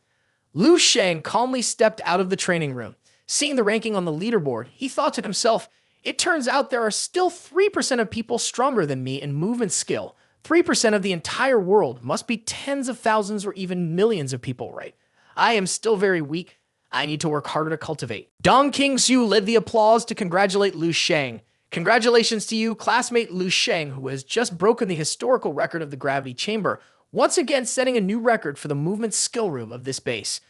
Lu Sheng calmly stepped out of the training room. Seeing the ranking on the leaderboard, he thought to himself, "It turns out there are still 3% of people stronger than me in movement skill. 3% of the entire world must be tens of thousands or even millions of people, right? I am still very weak. I need to work harder to cultivate." Dong Qingsu led the applause to congratulate Lu Sheng. "Congratulations to you, classmate Lu Sheng, who has just broken the historical record of the gravity chamber, once again setting a new record for the movement skill room of this base.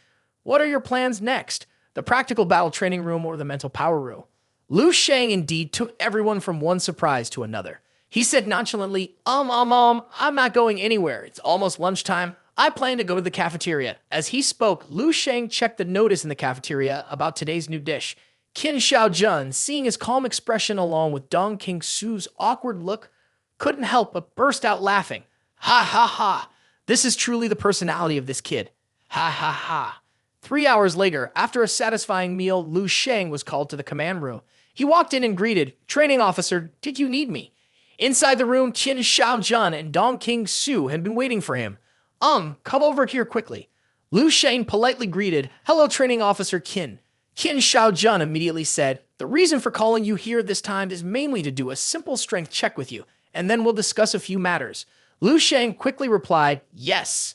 What are your plans next? The practical battle training room or the mental power room?" Lu Sheng indeed took everyone from one surprise to another. He said nonchalantly, I'm not going anywhere. It's almost lunchtime. I plan to go to the cafeteria." As he spoke, Lu Sheng checked the notice in the cafeteria about today's new dish. Qin Shaojun, seeing his calm expression along with Dong Qingsu's awkward look, couldn't help but burst out laughing. "Ha ha ha, this is truly the personality of this kid. Ha ha ha." 3 hours later, after a satisfying meal, Lu Sheng was called to the command room. He walked in and greeted, "Training officer, did you need me?" Inside the room, Qin Shaojun and Dong Qingsu had been waiting for him. Come over here quickly." Lu Sheng politely greeted, "Hello, training officer Qin." Qin Shaojun immediately said, "The reason for calling you here this time is mainly to do a simple strength check with you, and then we'll discuss a few matters." Lu Sheng quickly replied, "Yes."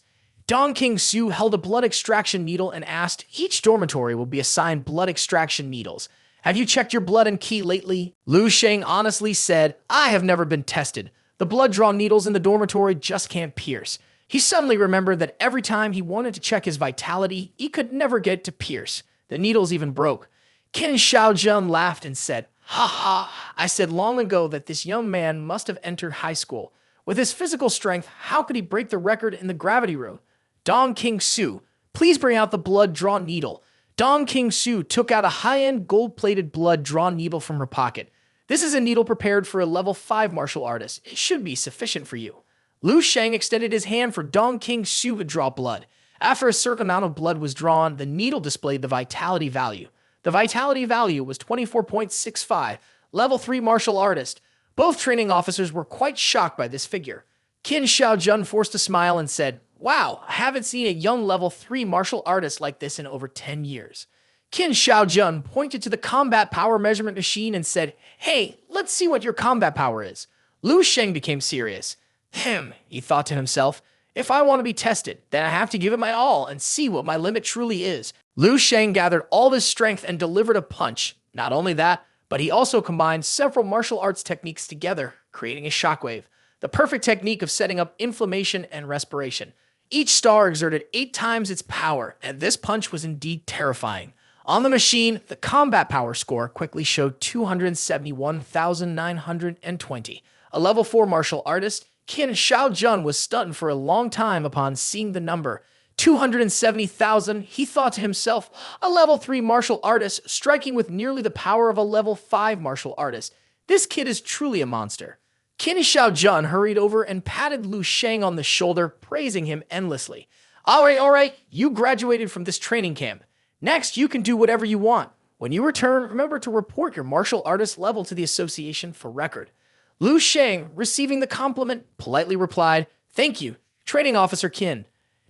Dong Qingsu held a blood extraction needle and asked, "Each dormitory will be assigned blood extraction needles. Have you checked your blood and ki lately?" Lu Sheng honestly said, "I have never been tested. The blood draw needles in the dormitory just can't pierce." He suddenly remembered that every time he wanted to check his vitality, he could never get to pierce. The needles even broke. Qin Shaojun laughed and said, "Ha ha, I said long ago that this young man must have entered high school. With his physical strength, how could he break the record in the gravity room?" Dong Qingsu, please bring out the blood draw needle. Dong Qingsu took out a high-end gold-plated blood draw needle from her pocket. "This is a needle prepared for a level 5 martial artist. It should be sufficient for you." Lu Sheng extended his hand for Dong Qingsu to draw blood. After a certain amount of blood was drawn, the needle displayed the vitality value. The vitality value was 24.65, level 3 martial artist. Both training officers were quite shocked by this figure. Qin Shaojun forced a smile and said, "Wow, I haven't seen a young level 3 martial artist like this in over 10 years. Qin Shaojun pointed to the combat power measurement machine and said, "Hey, let's see what your combat power is." Lu Sheng became serious. He thought to himself, "If I want to be tested, then I have to give it my all and see what my limit truly is." Lu Sheng gathered all his strength and delivered a punch. Not only that, but he also combined several martial arts techniques together, creating a shockwave, the perfect technique of setting up inflammation and respiration. Each star exerted 8 times its power, and this punch was indeed terrifying. On the machine, the combat power score quickly showed 271,920. A level 4 martial artist, Qin Shaojun was stunned for a long time upon seeing the number. 270,000, he thought to himself, a level 3 martial artist striking with nearly the power of a level 5 martial artist. This kid is truly a monster. Qin Shaojun hurried over and patted Lu Sheng on the shoulder, praising him endlessly. All right, you graduated from this training camp. Next, you can do whatever you want. When you return, remember to report your martial artist level to the association for record. Lu Sheng, receiving the compliment, politely replied, "Thank you, training officer Qin."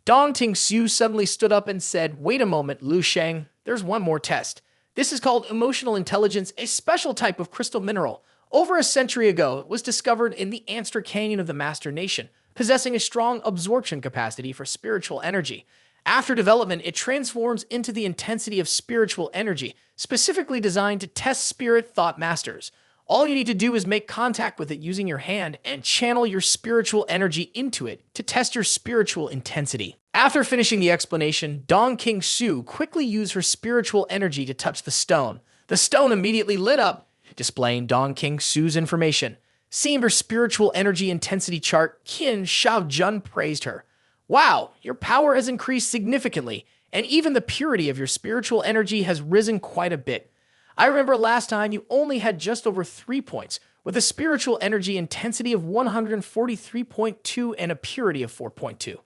Dong Tingsu suddenly stood up and said, "Wait a moment, Lu Sheng, there's one more test. This is called emotional intelligence, a special type of crystal mineral. Over a century ago, it was discovered in the Anster Canyon of the Master Nation, possessing a strong absorption capacity for spiritual energy. After development, it transforms into the intensity of spiritual energy, specifically designed to test spirit thought masters. All you need to do is make contact with it using your hand and channel your spiritual energy into it to test your spiritual intensity." After finishing the explanation, Dong King-su quickly used her spiritual energy to touch the stone. The stone immediately lit up, displaying Dong King-su's information. Seeing her spiritual energy intensity chart, Qin Shaojun praised her. "Wow, your power has increased significantly, and even the purity of your spiritual energy has risen quite a bit. I remember last time you only had just over 3 points, with a spiritual energy intensity of 143.2 and a purity of 4.2.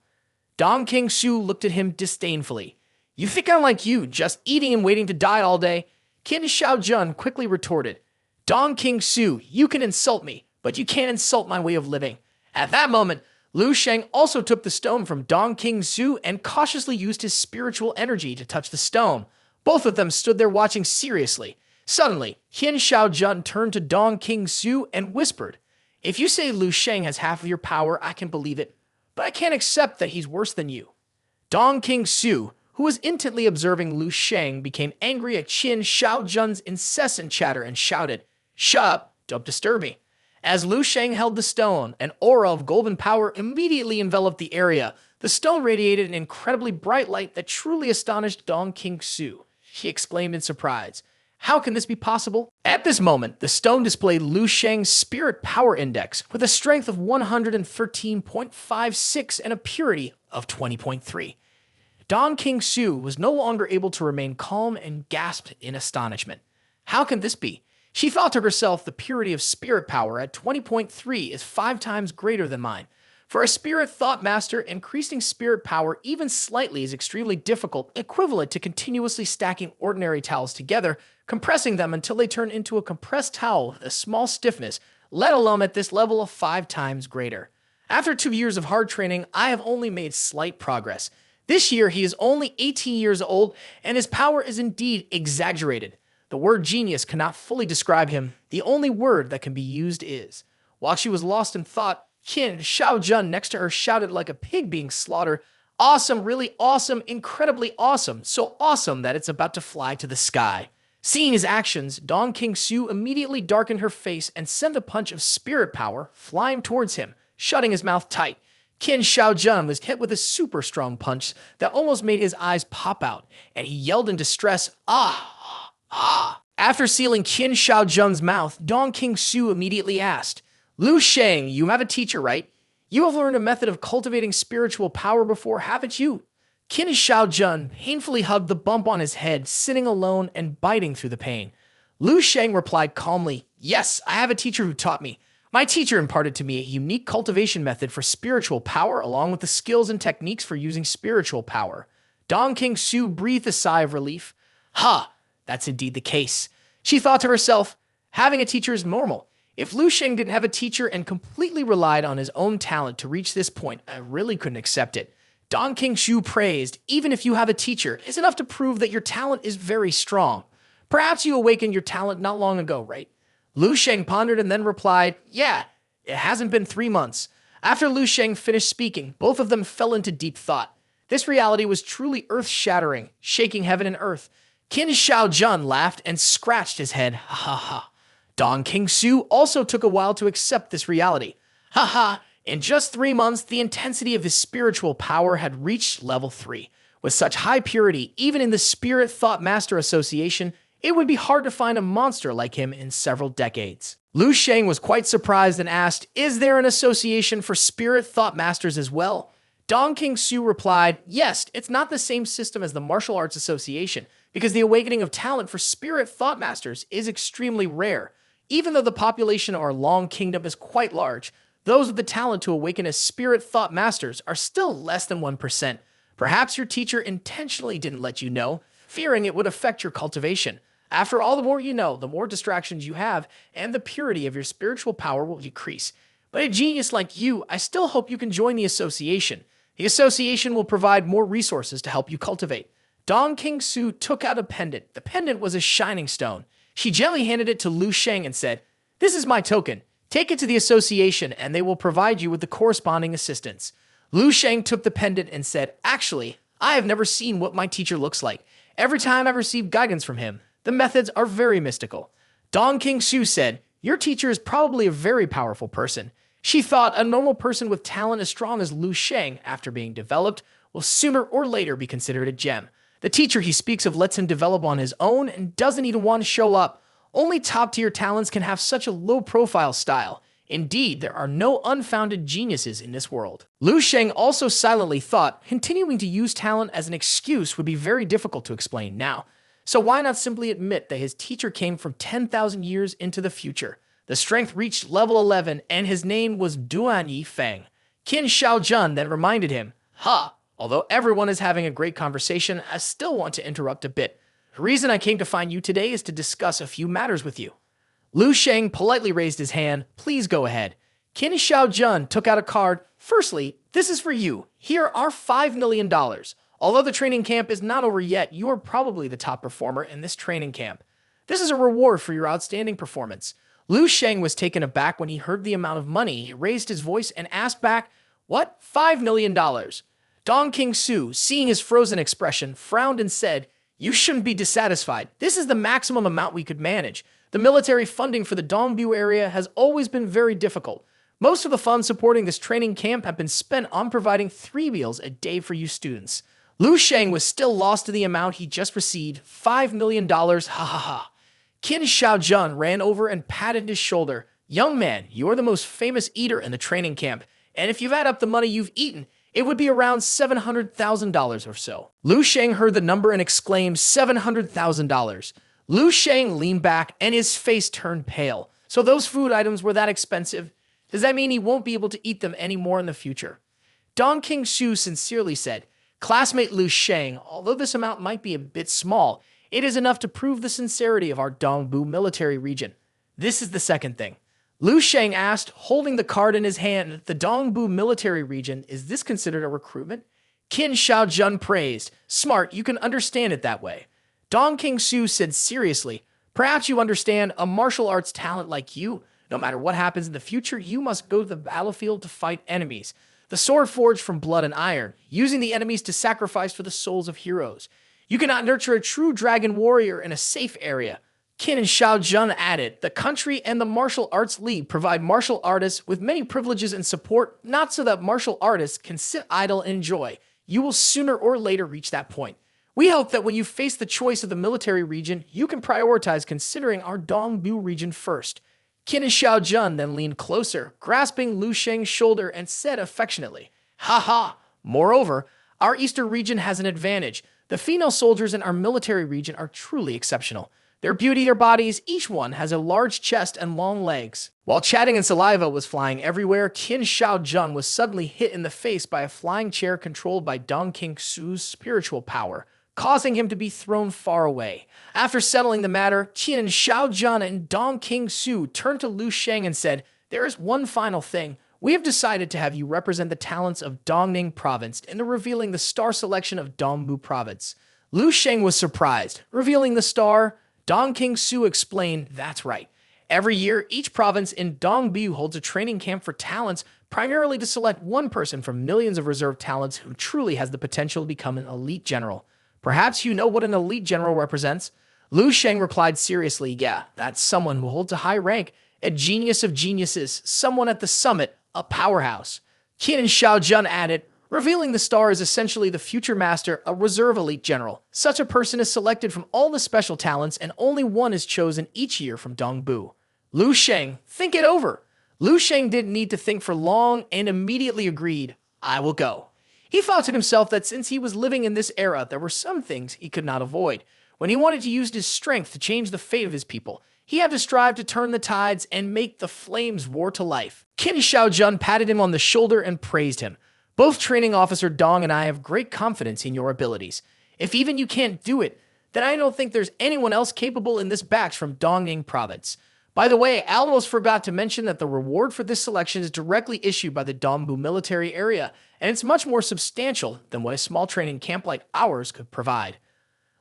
Dong King-su looked at him disdainfully. "You think I'm like you, just eating and waiting to die all day?" Qin Shaojun quickly retorted. "Dong King-su, you can insult me, but you can't insult my way of living." At that moment, Lu Sheng also took the stone from Dong King-su and cautiously used his spiritual energy to touch the stone. Both of them stood there watching seriously. Suddenly, Qin Shaojun turned to Dong King-su and whispered, "If you say Lu Sheng has half of your power, I can believe it, but I can't accept that he's worse than you." Dong King-su, who was intently observing Lu Sheng, became angry at Qin Shaojun's incessant chatter and shouted, "Shut up, don't disturb me." As Lu Sheng held the stone, an aura of golden power immediately enveloped the area. The stone radiated an incredibly bright light that truly astonished Dong King-su. She exclaimed in surprise, "How can this be possible?" At this moment, the stone displayed Lu Sheng's spirit power index with a strength of 113.56 and a purity of 20.3. Dong King-su was no longer able to remain calm and gasped in astonishment. How can this be? She thought to herself, the purity of spirit power at 20.3 is 5 times greater than mine. For a spirit thought master, increasing spirit power even slightly is extremely difficult, equivalent to continuously stacking ordinary towels together, compressing them until they turn into a compressed towel with a small stiffness, let alone at this level of 5 times greater. After 2 years of hard training, I have only made slight progress. This year, he is only 18 years old, and his power is indeed exaggerated. The word genius cannot fully describe him. The only word that can be used is. While she was lost in thought, Qin Shaojun next to her shouted like a pig being slaughtered, "Awesome, really awesome, incredibly awesome, so awesome that it's about to fly to the sky." Seeing his actions, Dong King-su immediately darkened her face and sent a punch of spirit power flying towards him, shutting his mouth tight. Qin Shaojun was hit with a super strong punch that almost made his eyes pop out, and he yelled in distress, "Ah! Ah!" After sealing Qin Shaojun's mouth, Dong King-su immediately asked, "Lu Sheng, you have a teacher, right? You have learned a method of cultivating spiritual power before, haven't you?" Qin Shaojun painfully hugged the bump on his head, sitting alone and biting through the pain. Lu Sheng replied calmly, "Yes, I have a teacher who taught me. My teacher imparted to me a unique cultivation method for spiritual power along with the skills and techniques for using spiritual power." Dong King-su breathed a sigh of relief. "Ha! That's indeed the case. She thought to herself, having a teacher is normal. If Lu Sheng didn't have a teacher and completely relied on his own talent to reach this point, I really couldn't accept it. Dong Qingshu praised, even if you have a teacher, is enough to prove that your talent is very strong. Perhaps you awakened your talent not long ago, right? Lu Sheng pondered and then replied, yeah, it hasn't been 3 months. After Lu Sheng finished speaking, both of them fell into deep thought. This reality was truly earth-shattering, shaking heaven and earth. Qin Shaojun laughed and scratched his head. Ha ha ha. Dong Qingshu also took a while to accept this reality. Ha ha. In just 3 months, the intensity of his spiritual power had reached level 3. With such high purity, even in the Spirit Thought Master Association, it would be hard to find a monster like him in several decades. Lu Sheng was quite surprised and asked, is there an association for Spirit Thought Masters as well? Dong Qingshu replied, yes, it's not the same system as the Martial Arts Association, because the awakening of talent for Spirit Thought Masters is extremely rare. Even though the population of our Long Kingdom is quite large, those with the talent to awaken as Spirit Thought Masters are still less than 1%. Perhaps your teacher intentionally didn't let you know, fearing it would affect your cultivation. After all, the more you know, the more distractions you have, and the purity of your spiritual power will decrease. But a genius like you, I still hope you can join the association. The association will provide more resources to help you cultivate. Dong Qingshu took out a pendant. The pendant was a shining stone. She gently handed it to Lu Sheng and said, this is my token. Take it to the association and they will provide you with the corresponding assistance. Lu Sheng took the pendant and said, actually, I have never seen what my teacher looks like. Every time I've received guidance from him, the methods are very mystical. Dong Qingshu said, your teacher is probably a very powerful person. She thought a normal person with talent as strong as Lu Sheng, after being developed, will sooner or later be considered a gem. The teacher he speaks of lets him develop on his own and doesn't even want to show up. Only top-tier talents can have such a low-profile style. Indeed, there are no unfounded geniuses in this world. Lu Sheng also silently thought continuing to use talent as an excuse would be very difficult to explain now. So why not simply admit that his teacher came from 10,000 years into the future? The strength reached level 11 and his name was Duan Yifeng. Qin Shaojun then reminded him, although everyone is having a great conversation, I still want to interrupt a bit. The reason I came to find you today is to discuss a few matters with you. Lu Sheng politely raised his hand. Please go ahead. Qin Shaojun took out a card. Firstly, this is for you. Here are $5 million. Although the training camp is not over yet, you are probably the top performer in this training camp. This is a reward for your outstanding performance. Lu Sheng was taken aback when he heard the amount of money. He raised his voice and asked back, what? $5 million. Dong Qingshu, seeing his frozen expression, frowned and said, you shouldn't be dissatisfied. This is the maximum amount we could manage. The military funding for the Dongbu area has always been very difficult. Most of the funds supporting this training camp have been spent on providing 3 meals a day for you students. Lu Sheng was still lost to the amount he just received, $5 million, ha ha ha. Qin Shaojun ran over and patted his shoulder. Young man, you are the most famous eater in the training camp, and if you add up the money you've eaten, it would be around $700,000 or so. Lu Sheng heard the number and exclaimed, $700,000. Lu Sheng leaned back and his face turned pale. So those food items were that expensive? Does that mean he won't be able to eat them anymore in the future? Dong Qingshu sincerely said, classmate Lu Sheng, although this amount might be a bit small, it is enough to prove the sincerity of our Dongbu military region. This is the second thing. Lu Sheng asked, holding the card in his hand, the Dongbu military region, is this considered a recruitment? Qin Shaojun praised, smart, you can understand it that way. Dong Qingshu said seriously, perhaps you understand a martial arts talent like you. No matter what happens in the future, you must go to the battlefield to fight enemies. The sword forged from blood and iron, using the enemies to sacrifice for the souls of heroes. You cannot nurture a true dragon warrior in a safe area. Qin and Shaojun added, the country and the Martial Arts League provide martial artists with many privileges and support, not so that martial artists can sit idle and enjoy. You will sooner or later reach that point. We hope that when you face the choice of the military region, you can prioritize considering our Dongbu region first. Qin and Shaojun then leaned closer, grasping Lu Sheng's shoulder and said affectionately, ha ha. Moreover, our eastern region has an advantage. The female soldiers in our military region are truly exceptional. Their beauty, their bodies, each one has a large chest and long legs. While chatting and saliva was flying everywhere, Qin Shaojun was suddenly hit in the face by a flying chair controlled by Dong Qingshu's spiritual power. causing him to be thrown far away. After settling the matter, Qian Shaojun and Dong Qingsu turned to Lu Sheng and said, "There is one final thing. We have decided to have you represent the talents of Dongning Province in the revealing the star selection of Dongbu Province." Lu Sheng was surprised. Revealing the star, Dong Qingsu explained, "That's right. Every year, each province in Dongbu holds a training camp for talents, primarily to select one person from millions of reserve talents who truly has the potential to become an elite general. Perhaps you know what an elite general represents?" Lu Sheng replied seriously, "Yeah, that's someone who holds a high rank, a genius of geniuses, someone at the summit, a powerhouse." Qian Shaojun added, "Revealing the star is essentially the future master, a reserve elite general. Such a person is selected from all the special talents, and only one is chosen each year from Dongbu." Lu Sheng, "Think it over." Lu Sheng didn't need to think for long and immediately agreed, "I will go." He thought to himself that since he was living in this era, there were some things he could not avoid. When he wanted to use his strength to change the fate of his people, he had to strive to turn the tides and make the flames roar to life. Qin Shaojun patted him on the shoulder and praised him. "Both training officer Dong and I have great confidence in your abilities. If even you can't do it, then I don't think there's anyone else capable in this batch from Dongning Province. By the way, I almost forgot to mention that the reward for this selection is directly issued by the Dongbu military area, and it's much more substantial than what a small training camp like ours could provide."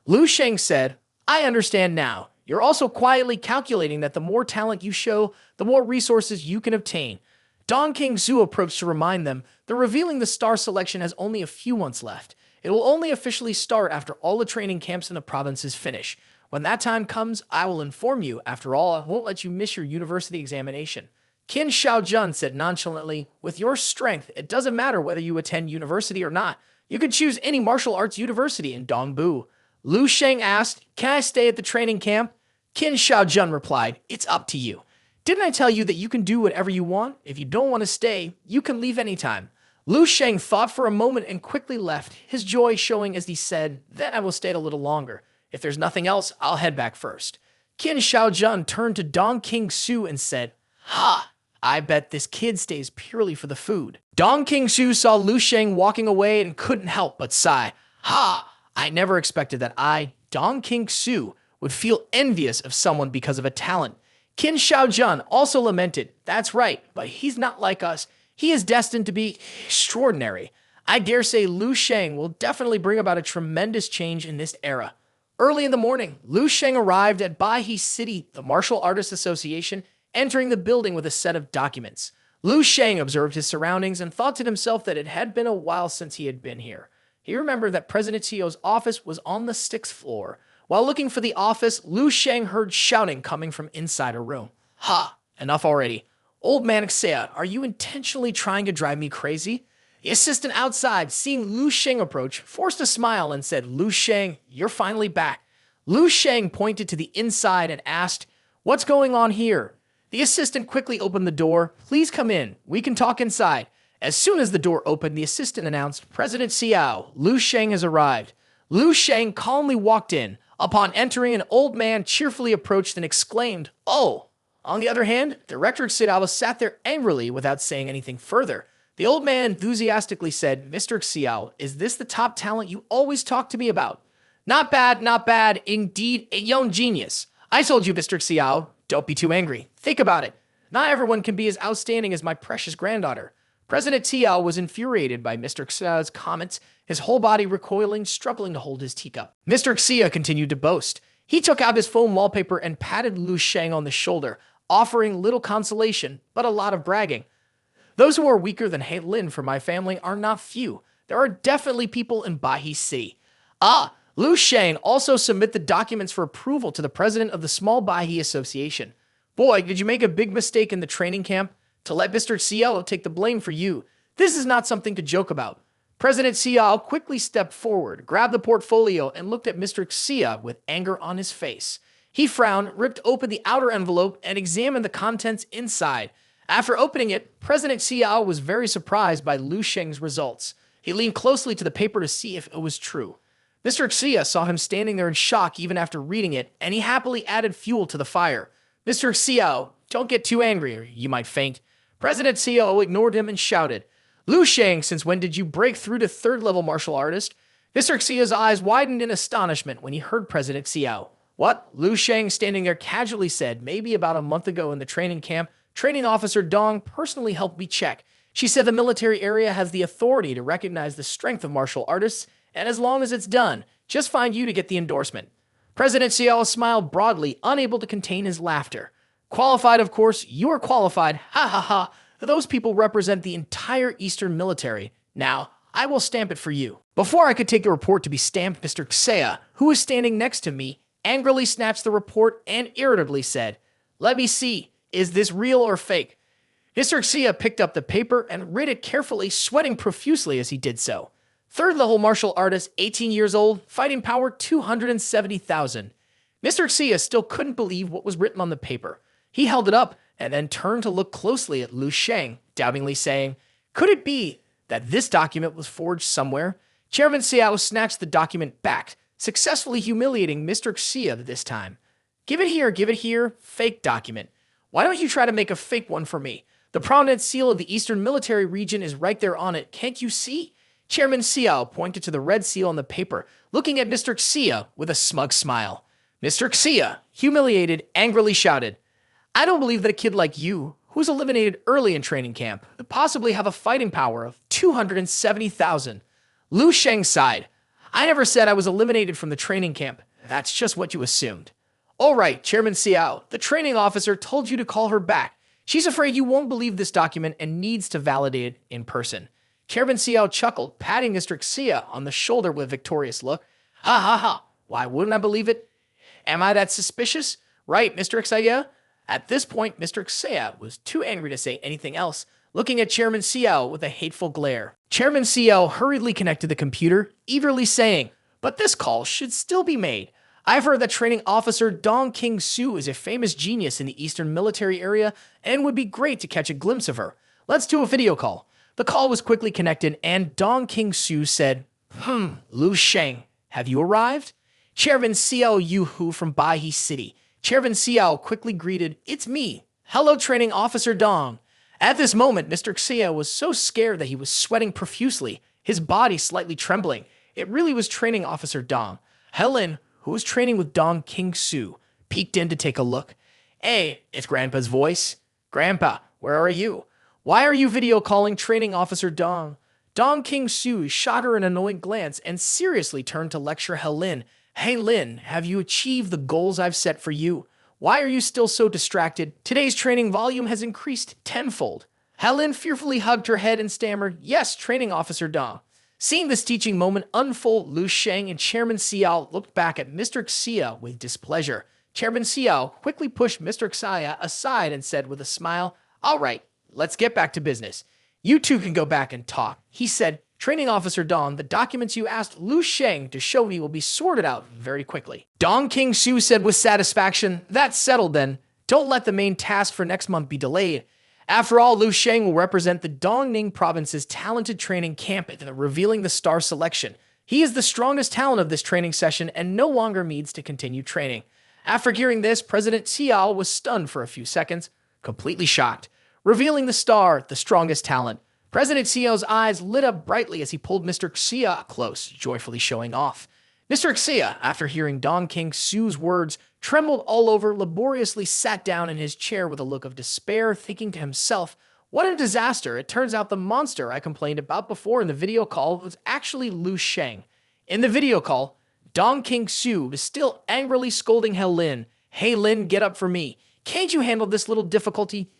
Lu Sheng said, "I understand now. You're also quietly calculating that the more talent you show, the more resources you can obtain." Dong Qingsu approached to remind them that revealing the star selection has only a few months left. It will only officially start after all the training camps in the provinces finish. When that time comes, I will inform you. After all, I won't let you miss your university examination. Qin Shaojun said nonchalantly, "With your strength, it doesn't matter whether you attend university or not. You could choose any martial arts university in Dongbu." Lu Sheng asked, "Can I stay at the training camp?" Qin Shaojun replied, "It's up to you. Didn't I tell you that you can do whatever you want? If you don't want to stay, you can leave anytime." Lu Sheng thought for a moment and quickly left, his joy showing as he said, "Then I will stay a little longer. If there's nothing else, I'll head back first." Qin Shaojun turned to Dong Qingsu and said, "Ha! I bet this kid stays purely for the food." Dong Qingsu saw Lu Sheng walking away and couldn't help but sigh. "Ha! I never expected that I, Dong Qingsu, would feel envious of someone because of a talent." Qin Shaojun also lamented, "That's right, but he's not like us. He is destined to be extraordinary. I dare say Lu Sheng will definitely bring about a tremendous change in this era." Early in the morning, Lu Sheng arrived at Baihe City, the Martial Artists Association, entering the building with a set of documents. Lu Sheng observed his surroundings and thought to himself that it had been a while since he had been here. He remembered that President Xiao's office was on the 6th floor. While looking for the office, Lu Sheng heard shouting coming from inside a room. "Ha! Enough already. Old man Xia, are you intentionally trying to drive me crazy?" The assistant outside, seeing Lu Sheng approach, forced a smile and said, "Lu Sheng, you're finally back." Lu Sheng pointed to the inside and asked, "What's going on here?" The assistant quickly opened the door. "Please come in. We can talk inside." As soon as the door opened, the assistant announced, "President Xiao, Lu Sheng has arrived." Lu Sheng calmly walked in. Upon entering, an old man cheerfully approached and exclaimed, "Oh!" On the other hand, Director Xiao sat there angrily without saying anything further. The old man enthusiastically said, "Mr. Xiao, is this the top talent you always talk to me about?" Not bad, indeed, a young genius." "I told you, Mr. Xiao, don't be too angry. Think about it. Not everyone can be as outstanding as my precious granddaughter." President Xiao was infuriated by Mr. Xiao's comments, his whole body recoiling, struggling to hold his teacup. Mr. Xia continued to boast. He took out his foam wallpaper and patted Lu Sheng on the shoulder, offering little consolation, but a lot of bragging. "Those who are weaker than He Lin for my family are not few. There are definitely people in Baihe City." Lu Sheng also submit the documents for approval to the president of the Small Baihe Association. "Boy, did you make a big mistake in the training camp? To let Mr. Xiao take the blame for you. This is not something to joke about." President Xiao quickly stepped forward, grabbed the portfolio, and looked at Mr. Xia with anger on his face. He frowned, ripped open the outer envelope, and examined the contents inside. After opening it, President Xiao was very surprised by Lu Sheng's results. He leaned closely to the paper to see if it was true. Mr. Xia saw him standing there in shock even after reading it, and he happily added fuel to the fire. "Mr. Xiao, don't get too angry or you might faint." President Xiao ignored him and shouted, "Lu Sheng, since when did you break through to 3rd-level martial artist?" Mr. Xiao's eyes widened in astonishment when he heard President Xiao. What? Lu Sheng, standing there, casually said, maybe about a month ago in the training camp, Training Officer Dong personally helped me check. She said the military area has the authority to recognize the strength of martial artists, and as long as it's done, just find you to get the endorsement. President Xiao smiled broadly, unable to contain his laughter. Qualified, of course, you are qualified, ha ha ha. Those people represent the entire Eastern military. Now, I will stamp it for you. Before I could take the report to be stamped, Mr. Xia, who was standing next to me, angrily snatched the report and irritably said, "Let me see, is this real or fake?" Mr. Xia picked up the paper and read it carefully, sweating profusely as he did so. Third-level martial artist, 18 years old, fighting power 270,000. Mr. Xia still couldn't believe what was written on the paper. He held it up and then turned to look closely at Lu Sheng, doubtingly saying, "Could it be that this document was forged somewhere?" Chairman Xiao snatched the document back, successfully humiliating Mr. Xia this time. Give it here, fake document. Why don't you try to make a fake one for me? The prominent seal of the Eastern Military Region is right there on it, can't you see?" Chairman Xiao pointed to the red seal on the paper, looking at Mr. Xia with a smug smile. Mr. Xia, humiliated, angrily shouted, "I don't believe that a kid like you, who was eliminated early in training camp, could possibly have a fighting power of 270,000. Lu Sheng sighed. "I never said I was eliminated from the training camp. That's just what you assumed." "All right, Chairman Xiao, the training officer told you to call her back. She's afraid you won't believe this document and needs to validate it in person." Chairman Xiao chuckled, patting Mr. Xia on the shoulder with a victorious look. "Ha ha ha, why wouldn't I believe it? Am I that suspicious? Right, Mr. Xia?" At this point, Mr. Xia was too angry to say anything else, looking at Chairman Xiao with a hateful glare. Chairman Xiao hurriedly connected the computer, eagerly saying, "But this call should still be made. I've heard that Training Officer Dong King-su is a famous genius in the Eastern military area and would be great to catch a glimpse of her. Let's do a video call." The call was quickly connected and Dong King-su said, Lu Sheng, have you arrived?" Chairman Xiao Yu-hu from Baihe City. Chairman Xiao quickly greeted, "It's me. Hello, Training Officer Dong." At this moment, Mr. Xia was so scared that he was sweating profusely, his body slightly trembling. It really was Training Officer Dong. Helen, who was training with Dong King-su, peeked in to take a look. "Hey, it's Grandpa's voice. Grandpa, where are you? Why are you video calling Training Officer Dong?" Dong King-su shot her an annoyed glance and seriously turned to lecture Helen. "Hey Lin, have you achieved the goals I've set for you? Why are you still so distracted? Today's training volume has increased tenfold." Helen fearfully hugged her head and stammered, "Yes, Training Officer Dong." Seeing this teaching moment unfold, Lu Sheng and Chairman Xiao looked back at Mr. Xia with displeasure. Chairman Xiao quickly pushed Mr. Xia aside and said with a smile, "All right, let's get back to business. You two can go back and talk." He said, "Training Officer Dong, the documents you asked Lu Sheng to show me will be sorted out very quickly." Dong King-su said with satisfaction, "That's settled then. Don't let the main task for next month be delayed. After all, Lu Sheng will represent the Dongning province's talented training camp in revealing the star selection. He is the strongest talent of this training session and no longer needs to continue training." After hearing this, President Xiao was stunned for a few seconds, completely shocked. Revealing the star, the strongest talent. President Xiao's eyes lit up brightly as he pulled Mr. Xia close, joyfully showing off. Mr. Xia, after hearing Dong King-su's words, trembled all over, laboriously sat down in his chair with a look of despair, thinking to himself, "What a disaster. It turns out the monster I complained about before in the video call was actually Lu Sheng." In the video call, Dong King-su was still angrily scolding Lin. "Hey Lin, get up for me. Can't you handle this little difficulty?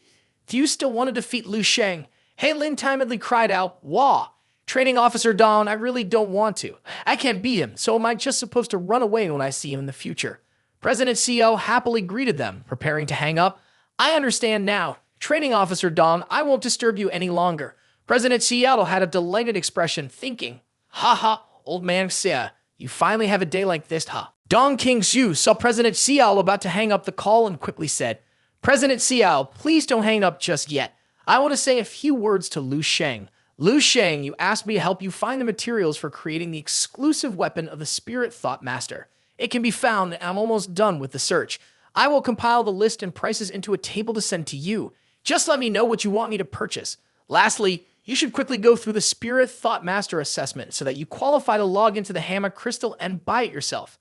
Do you still want to defeat Lu Sheng?" Hey Lin timidly cried out, "Wah! Training Officer Dong, I really don't want to. I can't beat him, so am I just supposed to run away when I see him in the future?" President Xiao happily greeted them, preparing to hang up. "I understand now. Training Officer Dong, I won't disturb you any longer." President Xiao had a delighted expression, thinking, "Ha ha, old man Xia, you finally have a day like this, huh?" Dong King-su saw President Xiao about to hang up the call and quickly said, "President Xiao, please don't hang up just yet. I want to say a few words to Lu Sheng. Lu Sheng, you asked me to help you find the materials for creating the exclusive weapon of the Spirit Thought Master. It can be found, and I'm almost done with the search. I will compile the list and prices into a table to send to you. Just let me know what you want me to purchase. Lastly, You should quickly go through the Spirit Thought Master assessment so that you qualify to log into the Hammer Crystal and buy it yourself.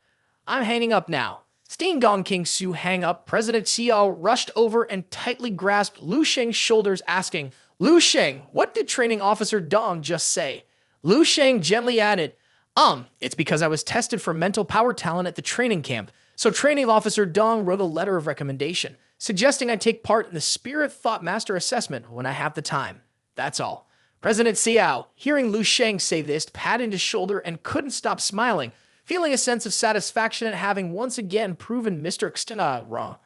I'm hanging up now. Seeing Gong King Su hang up, President Xiao rushed over and tightly grasped Lu Sheng's shoulders, asking, Lu Sheng, what did Training Officer Dong just say? Lu Sheng gently added, it's because I was tested for mental power talent at the training camp, so Training Officer Dong wrote a letter of recommendation, suggesting I take part in the Spirit Thought Master assessment when I have the time. That's all. President Xiao, hearing Lu Sheng say this, patted his shoulder and couldn't stop smiling, feeling a sense of satisfaction at having once again proven Mr. Xtana wrong.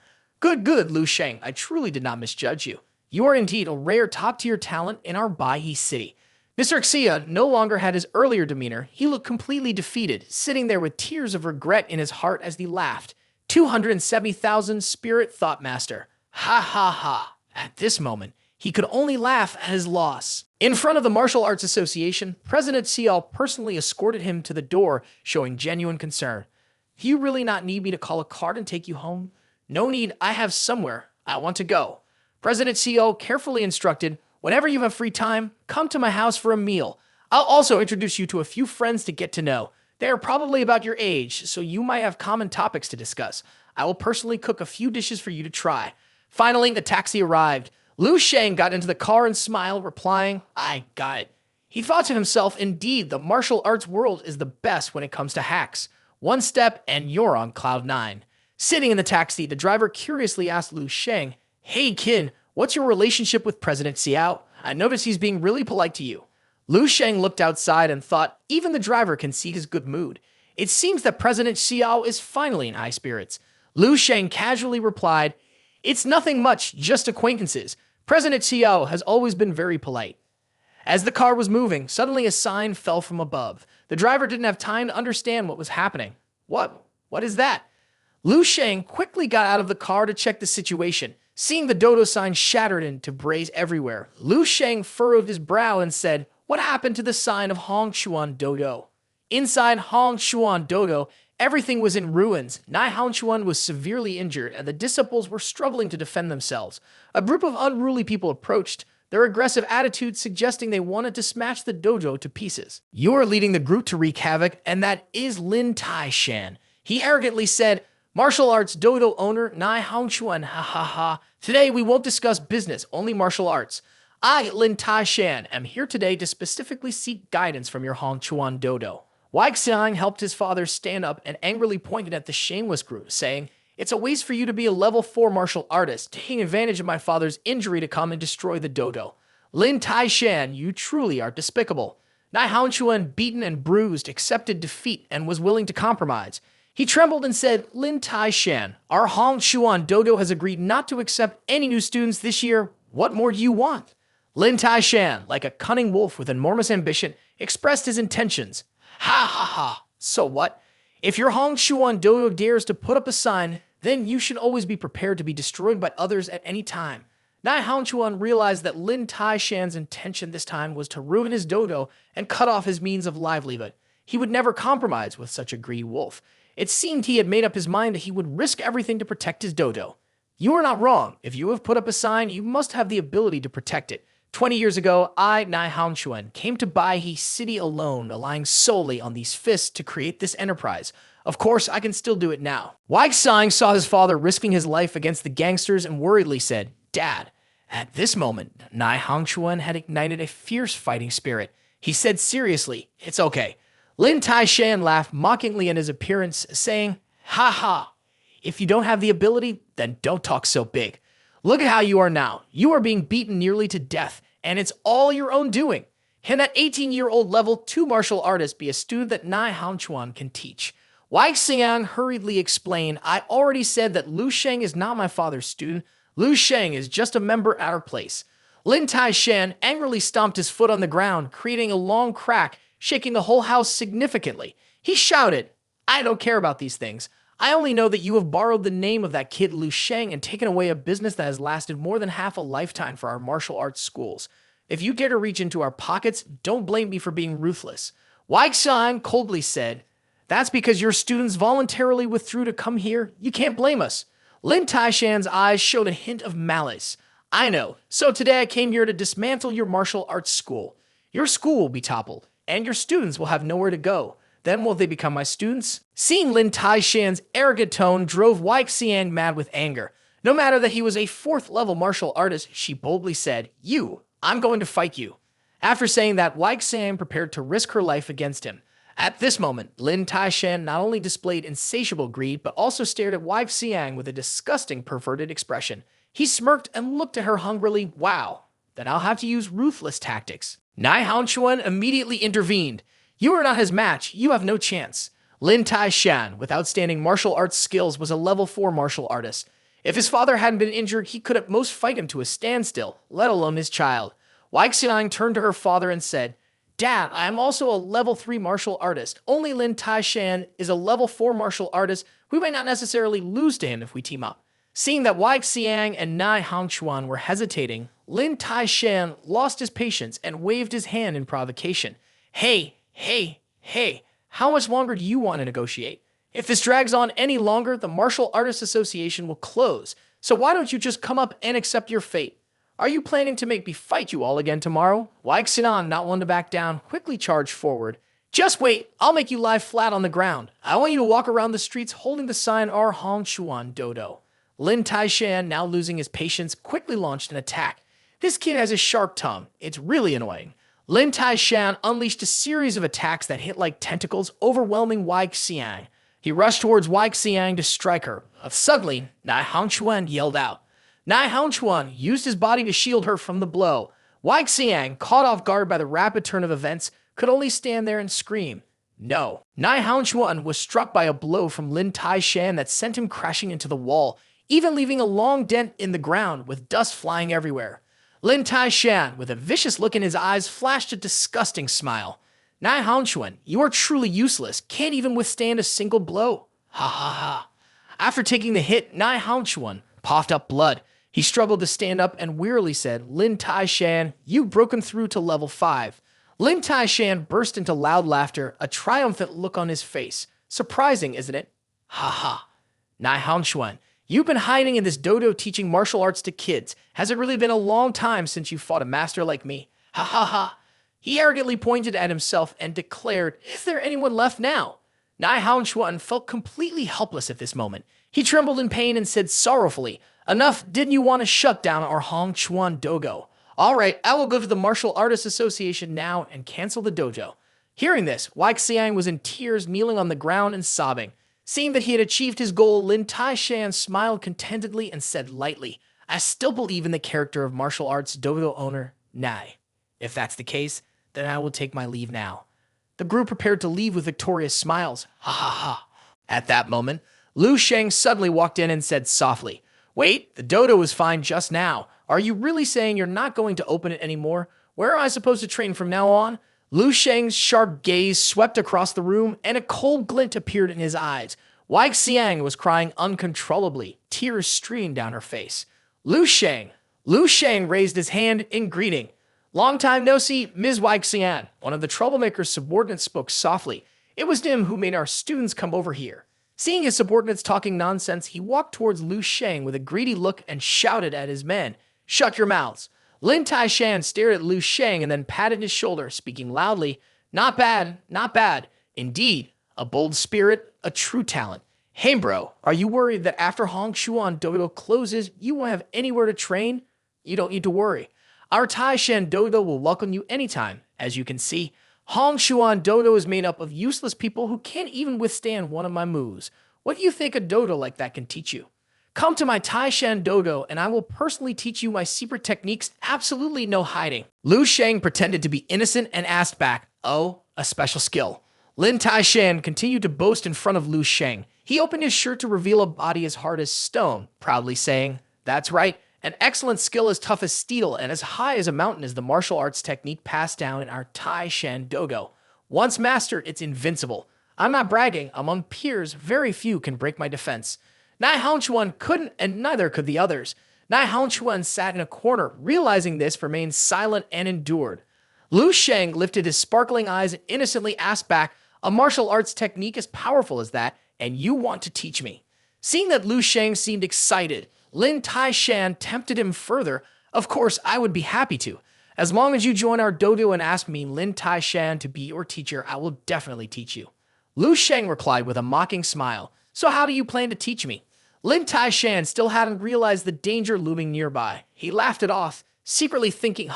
Good, Lu Sheng. I truly did not misjudge you. You are indeed a rare top-tier talent in our Baihe city. Mr. Xia no longer had his earlier demeanor. He looked completely defeated, sitting there with tears of regret in his heart as he laughed. 270,000 Spirit Thought Master. Ha ha ha. At this moment, he could only laugh at his loss. In front of the Martial Arts Association, President Xiao personally escorted him to the door, showing genuine concern. Do you really not need me to call a cart and take you home? No need, I have somewhere I want to go. President Xiao carefully instructed, whenever you have free time, come to my house for a meal. I'll also introduce you to a few friends to get to know. They are probably about your age, so you might have common topics to discuss. I will personally cook a few dishes for you to try. Finally, the taxi arrived. Lu Sheng got into the car and smiled, replying, I got it. He thought to himself, indeed, the martial arts world is the best when it comes to hacks. One step and you're on cloud 9. Sitting in the taxi, the driver curiously asked Lu Sheng, Hey kid, what's your relationship with President Xiao? I notice he's being really polite to you. Lu Sheng looked outside and thought even the driver can see his good mood. It seems that President Xiao is finally in high spirits. Lu Sheng casually replied, It's nothing much, just acquaintances. President Xiao has always been very polite. As the car was moving, suddenly a sign fell from above. The driver didn't have time to understand what was happening. What is that? Lu Sheng quickly got out of the car to check the situation. Seeing the dodo sign shattered into brays everywhere, Lu Sheng furrowed his brow and said, What happened to the sign of Hong Chuan Dojo? Inside Hong Chuan Dojo, everything was in ruins. Nai Hongchuan was severely injured, and the disciples were struggling to defend themselves. A group of unruly people approached, their aggressive attitude suggesting they wanted to smash the dojo to pieces. You are leading the group to wreak havoc, and that is Lin Tai Shan. He arrogantly said, Martial arts dojo owner Nai Hongchuan, ha ha ha. Today we won't discuss business, only martial arts. I, Lin Tai Shan, am here today to specifically seek guidance from your Hongchuan dojo. Wai Xiang helped his father stand up and angrily pointed at the shameless group, saying, It's a waste for you to be a level 4 martial artist, taking advantage of my father's injury to come and destroy the dojo. Lin Tai Shan, you truly are despicable. Nai Hongchuan, beaten and bruised, accepted defeat and was willing to compromise. He trembled and said, Lin Tai Shan, our Hongchuan dojo has agreed not to accept any new students this year. What more do you want? Lin Tai Shan, like a cunning wolf with enormous ambition, expressed his intentions. Ha ha ha. So what? If your Hongchuan dojo dares to put up a sign, then you should always be prepared to be destroyed by others at any time. Nai Hongchuan realized that Lin Tai Shan's intention this time was to ruin his dojo and cut off his means of livelihood. He would never compromise with such a greedy wolf. It seemed he had made up his mind that he would risk everything to protect his dojo. You are not wrong. If you have put up a sign, you must have the ability to protect it. 20 years ago, I, Nai Hongchuan, came to Baihe City alone, relying solely on these fists to create this enterprise. Of course, I can still do it now. Wai Xiang saw his father risking his life against the gangsters and worriedly said, Dad. At this moment, Nai Hongchuan had ignited a fierce fighting spirit. He said seriously, It's okay. Lin Tai Shan laughed mockingly at his appearance, saying, Ha ha. If you don't have the ability, then don't talk so big. Look at how you are now. You are being beaten nearly to death, and it's all your own doing. Can that 18-year-old level 2 martial artist be a student that Nai Hongchuan can teach? Wai Xiang hurriedly explained, I already said that Lu Sheng is not my father's student. Lu Sheng is just a member at our place. Lin Tai Shan angrily stomped his foot on the ground, creating a long crack, shaking the whole house significantly. He shouted, I don't care about these things. I only know that you have borrowed the name of that kid Lu Sheng and taken away a business that has lasted more than half a lifetime for our martial arts schools. If you dare to reach into our pockets, don't blame me for being ruthless. Wai Xiang coldly said, That's because your students voluntarily withdrew to come here. You can't blame us. Lin Tai Shan's eyes showed a hint of malice. I know. So today I came here to dismantle your martial arts school. Your school will be toppled, and your students will have nowhere to go. Then will they become my students? Seeing Lin Taishan's arrogant tone drove Wai Xiang mad with anger. No matter that he was a 4th level martial artist, she boldly said, I'm going to fight you. After saying that, Wai Xiang prepared to risk her life against him. At this moment, Lin Taishan not only displayed insatiable greed, but also stared at Wai Xiang with a disgusting, perverted expression. He smirked and looked at her hungrily. Wow, then I'll have to use ruthless tactics. Nai Haochuan immediately intervened. You are not his match. You have no chance. Lin Taishan, with outstanding martial arts skills, was a level 4 martial artist. If his father hadn't been injured, he could at most fight him to a standstill, let alone his child. Wai Xiang turned to her father and said, Dad, I am also a level 3 martial artist. Only Lin Taishan is a level 4 martial artist. We might not necessarily lose to him if we team up. Seeing that Wai Xiang and Nai Hangchuan were hesitating, Lin Taishan lost his patience and waved his hand in provocation. Hey, how much longer do you want to negotiate? If this drags on any longer, the Martial Artists Association will close. So why don't you just come up and accept your fate? Are you planning to make me fight you all again tomorrow? Wai Xinan, not one to back down, quickly charged forward. Just wait, I'll make you lie flat on the ground. I want you to walk around the streets holding the sign Our Hong Chuan Dodo. Lin Taishan, now losing his patience, quickly launched an attack. This kid has a sharp tongue. It's really annoying. Lin Taishan unleashed a series of attacks that hit like tentacles, overwhelming Wai Xiang. He rushed towards Wai Xiang to strike her. Suddenly, Nai Hangchuan yelled out. Nai Hangchuan used his body to shield her from the blow. Wai Xiang, caught off guard by the rapid turn of events, could only stand there and scream. No. Nai Hangchuan was struck by a blow from Lin Taishan that sent him crashing into the wall, even leaving a long dent in the ground with dust flying everywhere. Lin Taishan, with a vicious look in his eyes, flashed a disgusting smile. Nai Hangchuan, you are truly useless, can't even withstand a single blow. Ha ha ha. After taking the hit, Nai Hangchuan puffed up blood. He struggled to stand up and wearily said, Lin Taishan, you've broken through to level 5. Lin Taishan burst into loud laughter, a triumphant look on his face. Surprising, isn't it? Ha ha. Nai Hangchuan, you've been hiding in this dojo teaching martial arts to kids. Has it really been a long time since you fought a master like me? Ha ha ha. He arrogantly pointed at himself and declared, Is there anyone left now? Nai Hangchuan felt completely helpless at this moment. He trembled in pain and said sorrowfully, Enough, didn't you want to shut down our Hangchuan dojo? All right, I will go to the Martial Artists Association now and cancel the dojo. Hearing this, Wai Xiang was in tears, kneeling on the ground and sobbing. Seeing that he had achieved his goal, Lin Taishan smiled contentedly and said lightly, I still believe in the character of martial arts dojo owner Nai. If that's the case, then I will take my leave now. The group prepared to leave with victorious smiles. Ha ha ha. At that moment, Lu Sheng suddenly walked in and said softly, Wait, the dojo was fine just now. Are you really saying you're not going to open it anymore? Where am I supposed to train from now on? Lu Sheng's sharp gaze swept across the room, and a cold glint appeared in his eyes. Wai Xiang was crying uncontrollably. Tears streamed down her face. Lu Sheng! Lu Sheng raised his hand in greeting. Long time no see, Ms. Wai Xiang. One of the troublemaker's subordinates spoke softly. It was him who made our students come over here. Seeing his subordinates talking nonsense, he walked towards Lu Sheng with a greedy look and shouted at his men, Shut your mouths. Lin Taishan stared at Lu Sheng and then patted his shoulder, speaking loudly, Not bad, not bad. Indeed, a bold spirit, a true talent. Hey bro, are you worried that after Hongchuan Dojo closes, you won't have anywhere to train? You don't need to worry. Our Taishan Dojo will welcome you anytime. As you can see, Hongchuan Dojo is made up of useless people who can't even withstand one of my moves. What do you think a dojo like that can teach you? Come to my Taishan Dojo and I will personally teach you my secret techniques, absolutely no hiding. Lu Sheng pretended to be innocent and asked back, Oh, a special skill. Lin Taishan continued to boast in front of Lu Sheng. He opened his shirt to reveal a body as hard as stone, proudly saying, That's right, an excellent skill as tough as steel and as high as a mountain is the martial arts technique passed down in our Taishan Dojo. Once mastered, it's invincible. I'm not bragging, among peers, very few can break my defense. Nai Hangchuan couldn't, and neither could the others. Nai Hangchuan sat in a corner, realizing this, remained silent and endured. Lu Sheng lifted his sparkling eyes and innocently asked back, A martial arts technique as powerful as that, and you want to teach me. Seeing that Lu Sheng seemed excited, Lin Taishan tempted him further. Of course, I would be happy to. As long as you join our dojo and ask me, Lin Tai Shan, to be your teacher, I will definitely teach you. Lu Sheng replied with a mocking smile. So how do you plan to teach me? Lin Tai Shan still hadn't realized the danger looming nearby. He laughed it off, secretly thinking,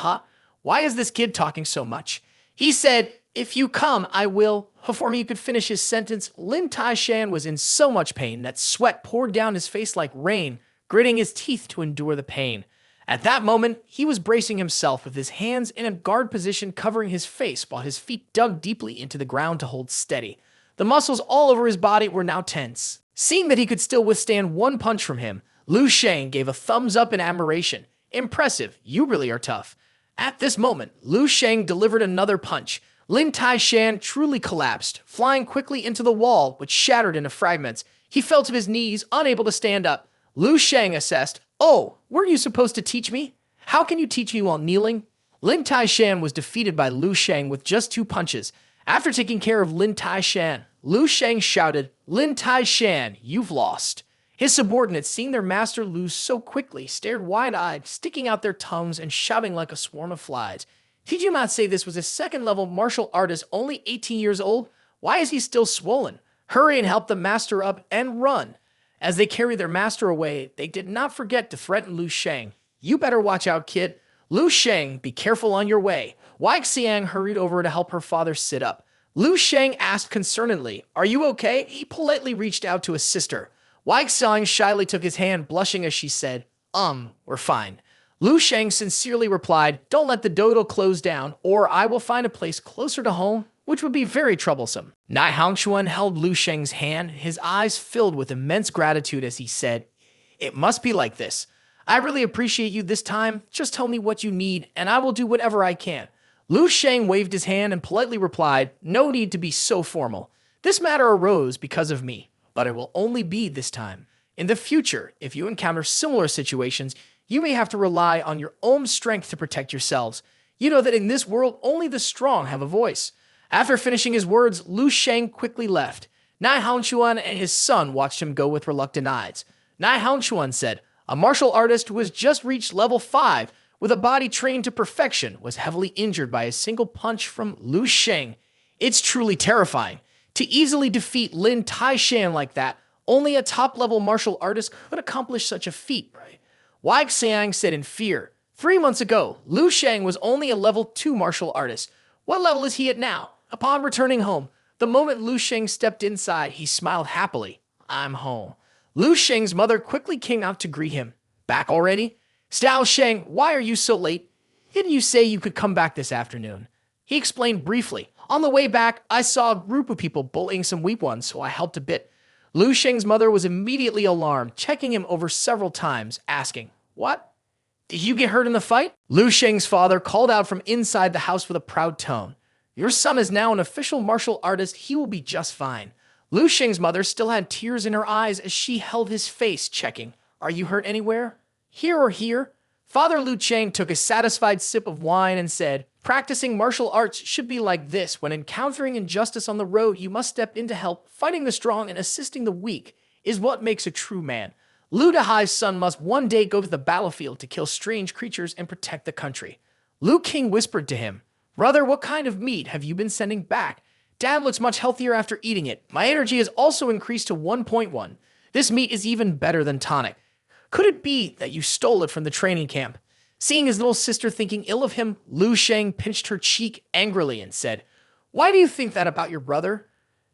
why is this kid talking so much? He said, if you come, I will. Before he could finish his sentence, Lin Tai Shan was in so much pain that sweat poured down his face like rain, gritting his teeth to endure the pain. At that moment, he was bracing himself with his hands in a guard position covering his face while his feet dug deeply into the ground to hold steady. The muscles all over his body were now tense. Seeing that he could still withstand one punch from him, Lu Sheng gave a thumbs up in admiration. Impressive, you really are tough. At this moment, Lu Sheng delivered another punch. Lin Tai Shan truly collapsed, flying quickly into the wall, which shattered into fragments. He fell to his knees, unable to stand up. Lu Sheng assessed, "Oh, were you supposed to teach me? How can you teach me while kneeling?" Lin Tai Shan was defeated by Lu Sheng with just 2 punches. After taking care of Lin Tai Shan, Lu Sheng shouted, "Lin Tai Shan, you've lost." His subordinates, seeing their master lose so quickly, stared wide-eyed, sticking out their tongues and shouting like a swarm of flies. Did you not say this was a second-level martial artist only 18 years old? Why is he still swollen? Hurry and help the master up and run. As they carried their master away, they did not forget to threaten Lu Sheng. You better watch out, kid. Lu Sheng, be careful on your way. Wai Xiang hurried over to help her father sit up. Lu Sheng asked concernedly, "Are you okay?" He politely reached out to his sister. Wai Xiang shyly took his hand, blushing as she said, we're fine." Lu Sheng sincerely replied, "Don't let the dojo close down, or I will find a place closer to home, which would be very troublesome." Nai Hongxuan held Lu Sheng's hand, his eyes filled with immense gratitude as he said, "It must be like this. I really appreciate you this time. Just tell me what you need, and I will do whatever I can." Lu Sheng waved his hand and politely replied, "No need to be so formal. This matter arose because of me, but it will only be this time. In the future, if you encounter similar situations, you may have to rely on your own strength to protect yourselves. You know that in this world, only the strong have a voice." After finishing his words, Lu Sheng quickly left. Nai Hongxuan and his son watched him go with reluctant eyes. Nai Hongxuan said, "A martial artist who has just reached level 5 with a body trained to perfection was heavily injured by a single punch from Lu Sheng. It's truly terrifying. To easily defeat Lin Tai Shan like that, only a top-level martial artist could accomplish such a feat, right?" Wai Xiang said in fear, 3 months ago, Lu Sheng was only a level 2 martial artist. What level is he at now? Upon returning home, the moment Lu Sheng stepped inside, he smiled happily. "I'm home." Lu Sheng's mother quickly came out to greet him. "Back already?" "Xiao Sheng, why are you so late? Didn't you say you could come back this afternoon?" He explained briefly. "On the way back, I saw a group of people bullying some weak ones, so I helped a bit." Lu Sheng's mother was immediately alarmed, checking him over several times, asking, "What? Did you get hurt in the fight?" Lu Sheng's father called out from inside the house with a proud tone, "Your son is now an official martial artist. He will be just fine." Lu Sheng's mother still had tears in her eyes as she held his face, checking, "Are you hurt anywhere? Here or here?" Father Lu Sheng took a satisfied sip of wine and said, "Practicing martial arts should be like this. When encountering injustice on the road, you must step in to help. Fighting the strong and assisting the weak is what makes a true man. Lu Dahai's son must one day go to the battlefield to kill strange creatures and protect the country." Lu King whispered to him, "Brother, what kind of meat have you been sending back? Dad looks much healthier after eating it. My energy has also increased to 1.1. This meat is even better than tonic. Could it be that you stole it from the training camp?" Seeing his little sister thinking ill of him, Lu Sheng pinched her cheek angrily and said, "Why do you think that about your brother?"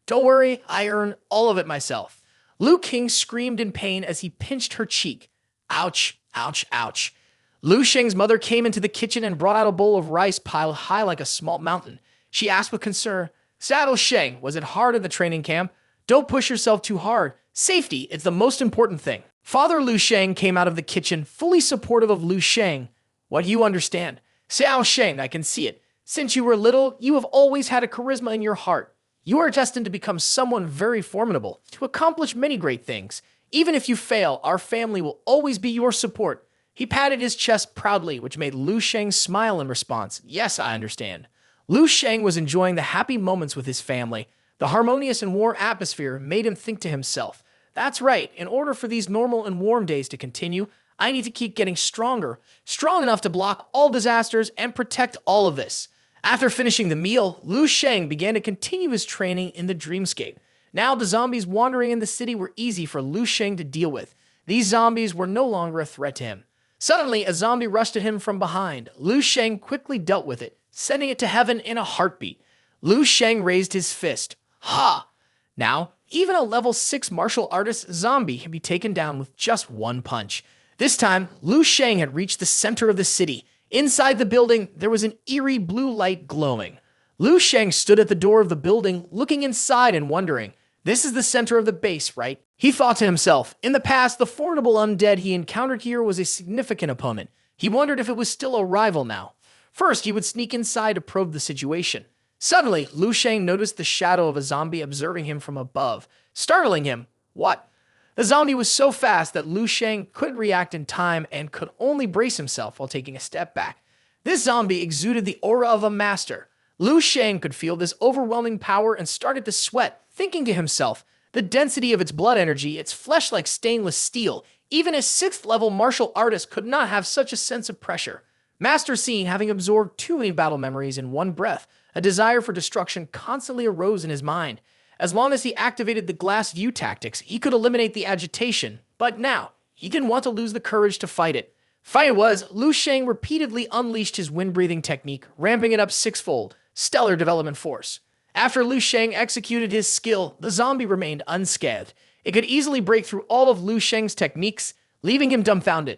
"Don't worry, I earn all of it myself." Lu King screamed in pain as he pinched her cheek. "Ouch, ouch, ouch." Lu Sheng's mother came into the kitchen and brought out a bowl of rice piled high like a small mountain. She asked with concern, "Saddle Sheng, was it hard in the training camp? Don't push yourself too hard. Safety is the most important thing." Father Lu Sheng came out of the kitchen, fully supportive of Lu Sheng. "What do you understand? Xiao Sheng, I can see it. Since you were little, you have always had a charisma in your heart. You are destined to become someone very formidable, to accomplish many great things. Even if you fail, our family will always be your support." He patted his chest proudly, which made Lu Sheng smile in response. "Yes, I understand." Lu Sheng was enjoying the happy moments with his family. The harmonious and warm atmosphere made him think to himself, "That's right, in order for these normal and warm days to continue, I need to keep getting stronger, strong enough to block all disasters and protect all of this. After finishing the meal, Lu Sheng began to continue his training in the dreamscape. Now the zombies wandering in the city were easy for Lu Sheng to deal with. These zombies were no longer a threat to him. Suddenly, a zombie rushed at him from behind. Lu Sheng quickly dealt with it, sending it to heaven in a heartbeat. Lu Sheng raised his fist. Ha! Now, even a level 6 martial artist zombie can be taken down with just one punch. This time, Lu Sheng had reached the center of the city. Inside the building, there was an eerie blue light glowing. Lu Sheng stood at the door of the building, looking inside and wondering, this is the center of the base, right? He thought to himself, in the past, the formidable undead he encountered here was a significant opponent. He wondered if it was still a rival now. First, he would sneak inside to probe the situation. Suddenly, Lu Sheng noticed the shadow of a zombie observing him from above, startling him. What? The zombie was so fast that Lu Sheng couldn't react in time and could only brace himself while taking a step back. This zombie exuded the aura of a master. Lu Sheng could feel this overwhelming power and started to sweat, thinking to himself, the density of its blood energy, its flesh like stainless steel, even a 6th level martial artist could not have such a sense of pressure. Master Scene, having absorbed too many battle memories in one breath, a desire for destruction constantly arose in his mind. As long as he activated the glass view tactics, he could eliminate the agitation, but now, he didn't want to lose the courage to fight it. Fight it was, Lu Sheng repeatedly unleashed his wind-breathing technique, ramping it up 6-fold, stellar development force. After Lu Sheng executed his skill, the zombie remained unscathed. It could easily break through all of Lu Sheng's techniques, leaving him dumbfounded.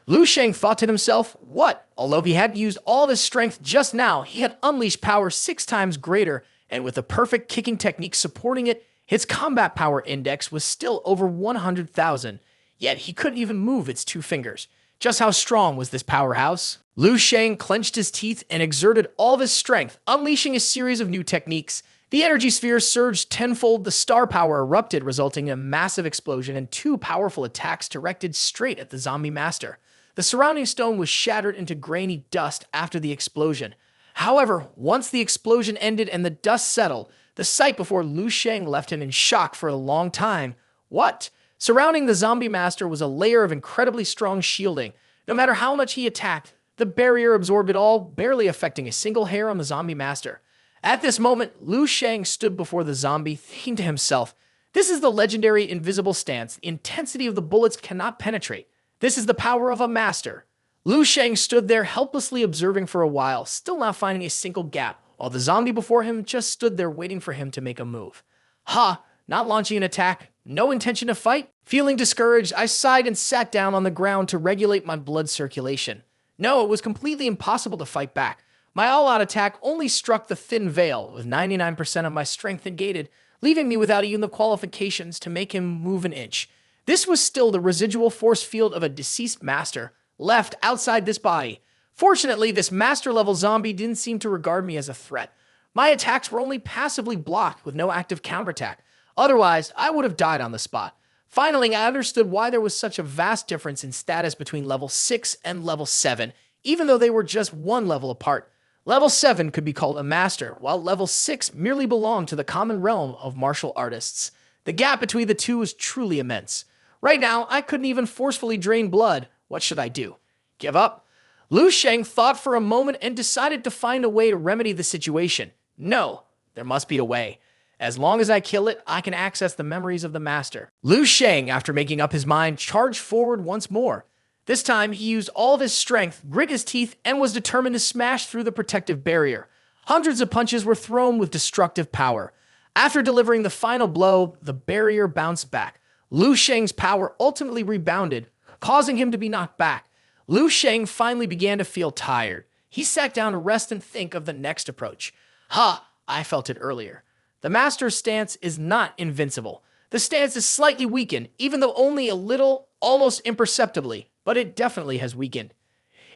Lu Sheng thought to himself, what? Although he hadn't used all of his strength just now, he had unleashed power 6 times greater, and with a perfect kicking technique supporting it, its combat power index was still over 100,000. Yet he couldn't even move its 2 fingers. Just how strong was this powerhouse? Lu Sheng clenched his teeth and exerted all of his strength, unleashing a series of new techniques. The energy sphere surged tenfold, the star power erupted, resulting in a massive explosion and 2 powerful attacks directed straight at the zombie master. The surrounding stone was shattered into grainy dust after the explosion. However, once the explosion ended and the dust settled, the sight before Lu Sheng left him in shock for a long time. What? Surrounding the zombie master was a layer of incredibly strong shielding. No matter how much he attacked, the barrier absorbed it all, barely affecting a single hair on the zombie master. At this moment, Lu Sheng stood before the zombie, thinking to himself, this is the legendary invisible stance. The intensity of the bullets cannot penetrate. This is the power of a master. Lu Sheng stood there helplessly observing for a while, still not finding a single gap, while the zombie before him just stood there waiting for him to make a move. Ha! Not launching an attack, no intention to fight? Feeling discouraged, I sighed and sat down on the ground to regulate my blood circulation. No, it was completely impossible to fight back. My all-out attack only struck the thin veil, with 99% of my strength negated, leaving me without even the qualifications to make him move an inch. This was still the residual force field of a deceased master, left outside this body. Fortunately, this master-level zombie didn't seem to regard me as a threat. My attacks were only passively blocked with no active counterattack. Otherwise, I would have died on the spot. Finally, I understood why there was such a vast difference in status between level 6 and level 7, even though they were just 1 level apart. Level 7 could be called a master, while level 6 merely belonged to the common realm of martial artists. The gap between the two was truly immense. Right now, I couldn't even forcefully drain blood. What should I do? Give up? Lu Sheng thought for a moment and decided to find a way to remedy the situation. No, there must be a way. As long as I kill it, I can access the memories of the master. Lu Sheng, after making up his mind, charged forward once more. This time, he used all of his strength, grit his teeth, and was determined to smash through the protective barrier. Hundreds of punches were thrown with destructive power. After delivering the final blow, the barrier bounced back. Lu Sheng's power ultimately rebounded, causing him to be knocked back. Lu Sheng finally began to feel tired. He sat down to rest and think of the next approach. I felt it earlier. The master's stance is not invincible. The stance is slightly weakened, even though only a little, almost imperceptibly, but it definitely has weakened.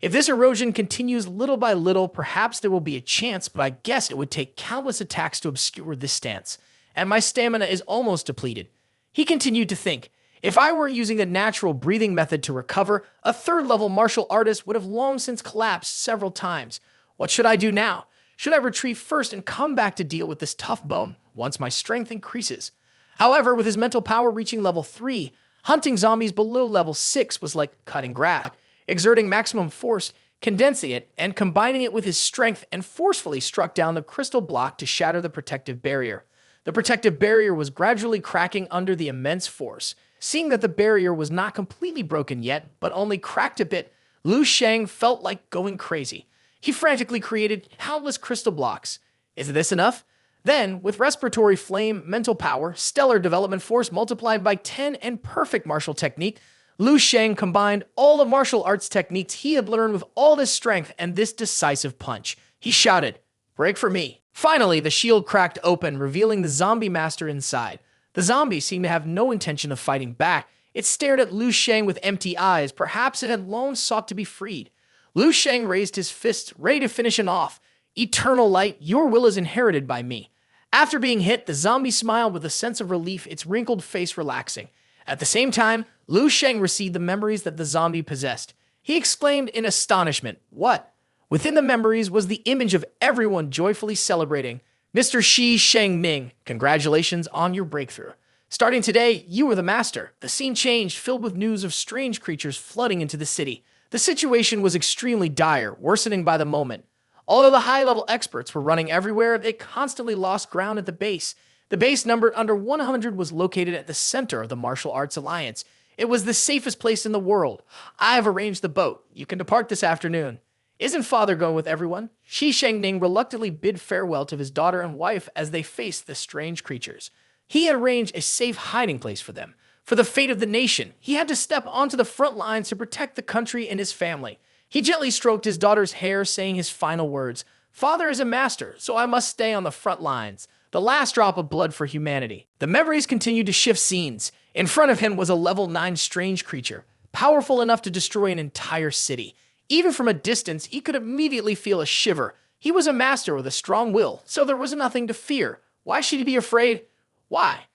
If this erosion continues little by little, perhaps there will be a chance, but I guess it would take countless attacks to obscure this stance, and my stamina is almost depleted. He continued to think, if I were using the natural breathing method to recover, a 3rd-level martial artist would have long since collapsed several times. What should I do now? Should I retreat first and come back to deal with this tough bone once my strength increases? However, with his mental power reaching level 3, Hunting zombies below level 6 was like cutting grass, exerting maximum force, condensing it, and combining it with his strength, and forcefully struck down the crystal block to shatter the protective barrier. The protective barrier was gradually cracking under the immense force. Seeing that the barrier was not completely broken yet, but only cracked a bit, Lu Sheng felt like going crazy. He frantically created countless crystal blocks. Is this enough? Then, with respiratory flame, mental power, stellar development force multiplied by 10, and perfect martial technique, Lu Sheng combined all the martial arts techniques he had learned with all this strength and this decisive punch. He shouted, "Break for me." Finally, the shield cracked open, revealing the zombie master inside. The zombie seemed to have no intention of fighting back. It stared at Lu Sheng with empty eyes. Perhaps it had long sought to be freed. Lu Sheng raised his fist, ready to finish him off. "Eternal light, your will is inherited by me." After being hit, the zombie smiled with a sense of relief, its wrinkled face relaxing. At the same time, Lu Sheng received the memories that the zombie possessed. He exclaimed in astonishment, "What?" Within the memories was the image of everyone joyfully celebrating. "Mr. Shi Sheng Ning, congratulations on your breakthrough. Starting today, you are the master." The scene changed, filled with news of strange creatures flooding into the city. The situation was extremely dire, worsening by the moment. Although the high-level experts were running everywhere, they constantly lost ground at the base. The base numbered under 100 was located at the center of the Martial Arts Alliance. It was the safest place in the world. "I have arranged the boat. You can depart this afternoon." "Isn't father going with everyone?" Shi Shengning reluctantly bid farewell to his daughter and wife as they faced the strange creatures. He had arranged a safe hiding place for them. For the fate of the nation, he had to step onto the front lines to protect the country and his family. He gently stroked his daughter's hair, saying his final words, "Father is a master, so I must stay on the front lines. The last drop of blood for humanity." The memories continued to shift scenes. In front of him was a level 9 strange creature, powerful enough to destroy an entire city. Even from a distance, he could immediately feel a shiver. He was a master with a strong will, so there was nothing to fear. Why should he be afraid? Why?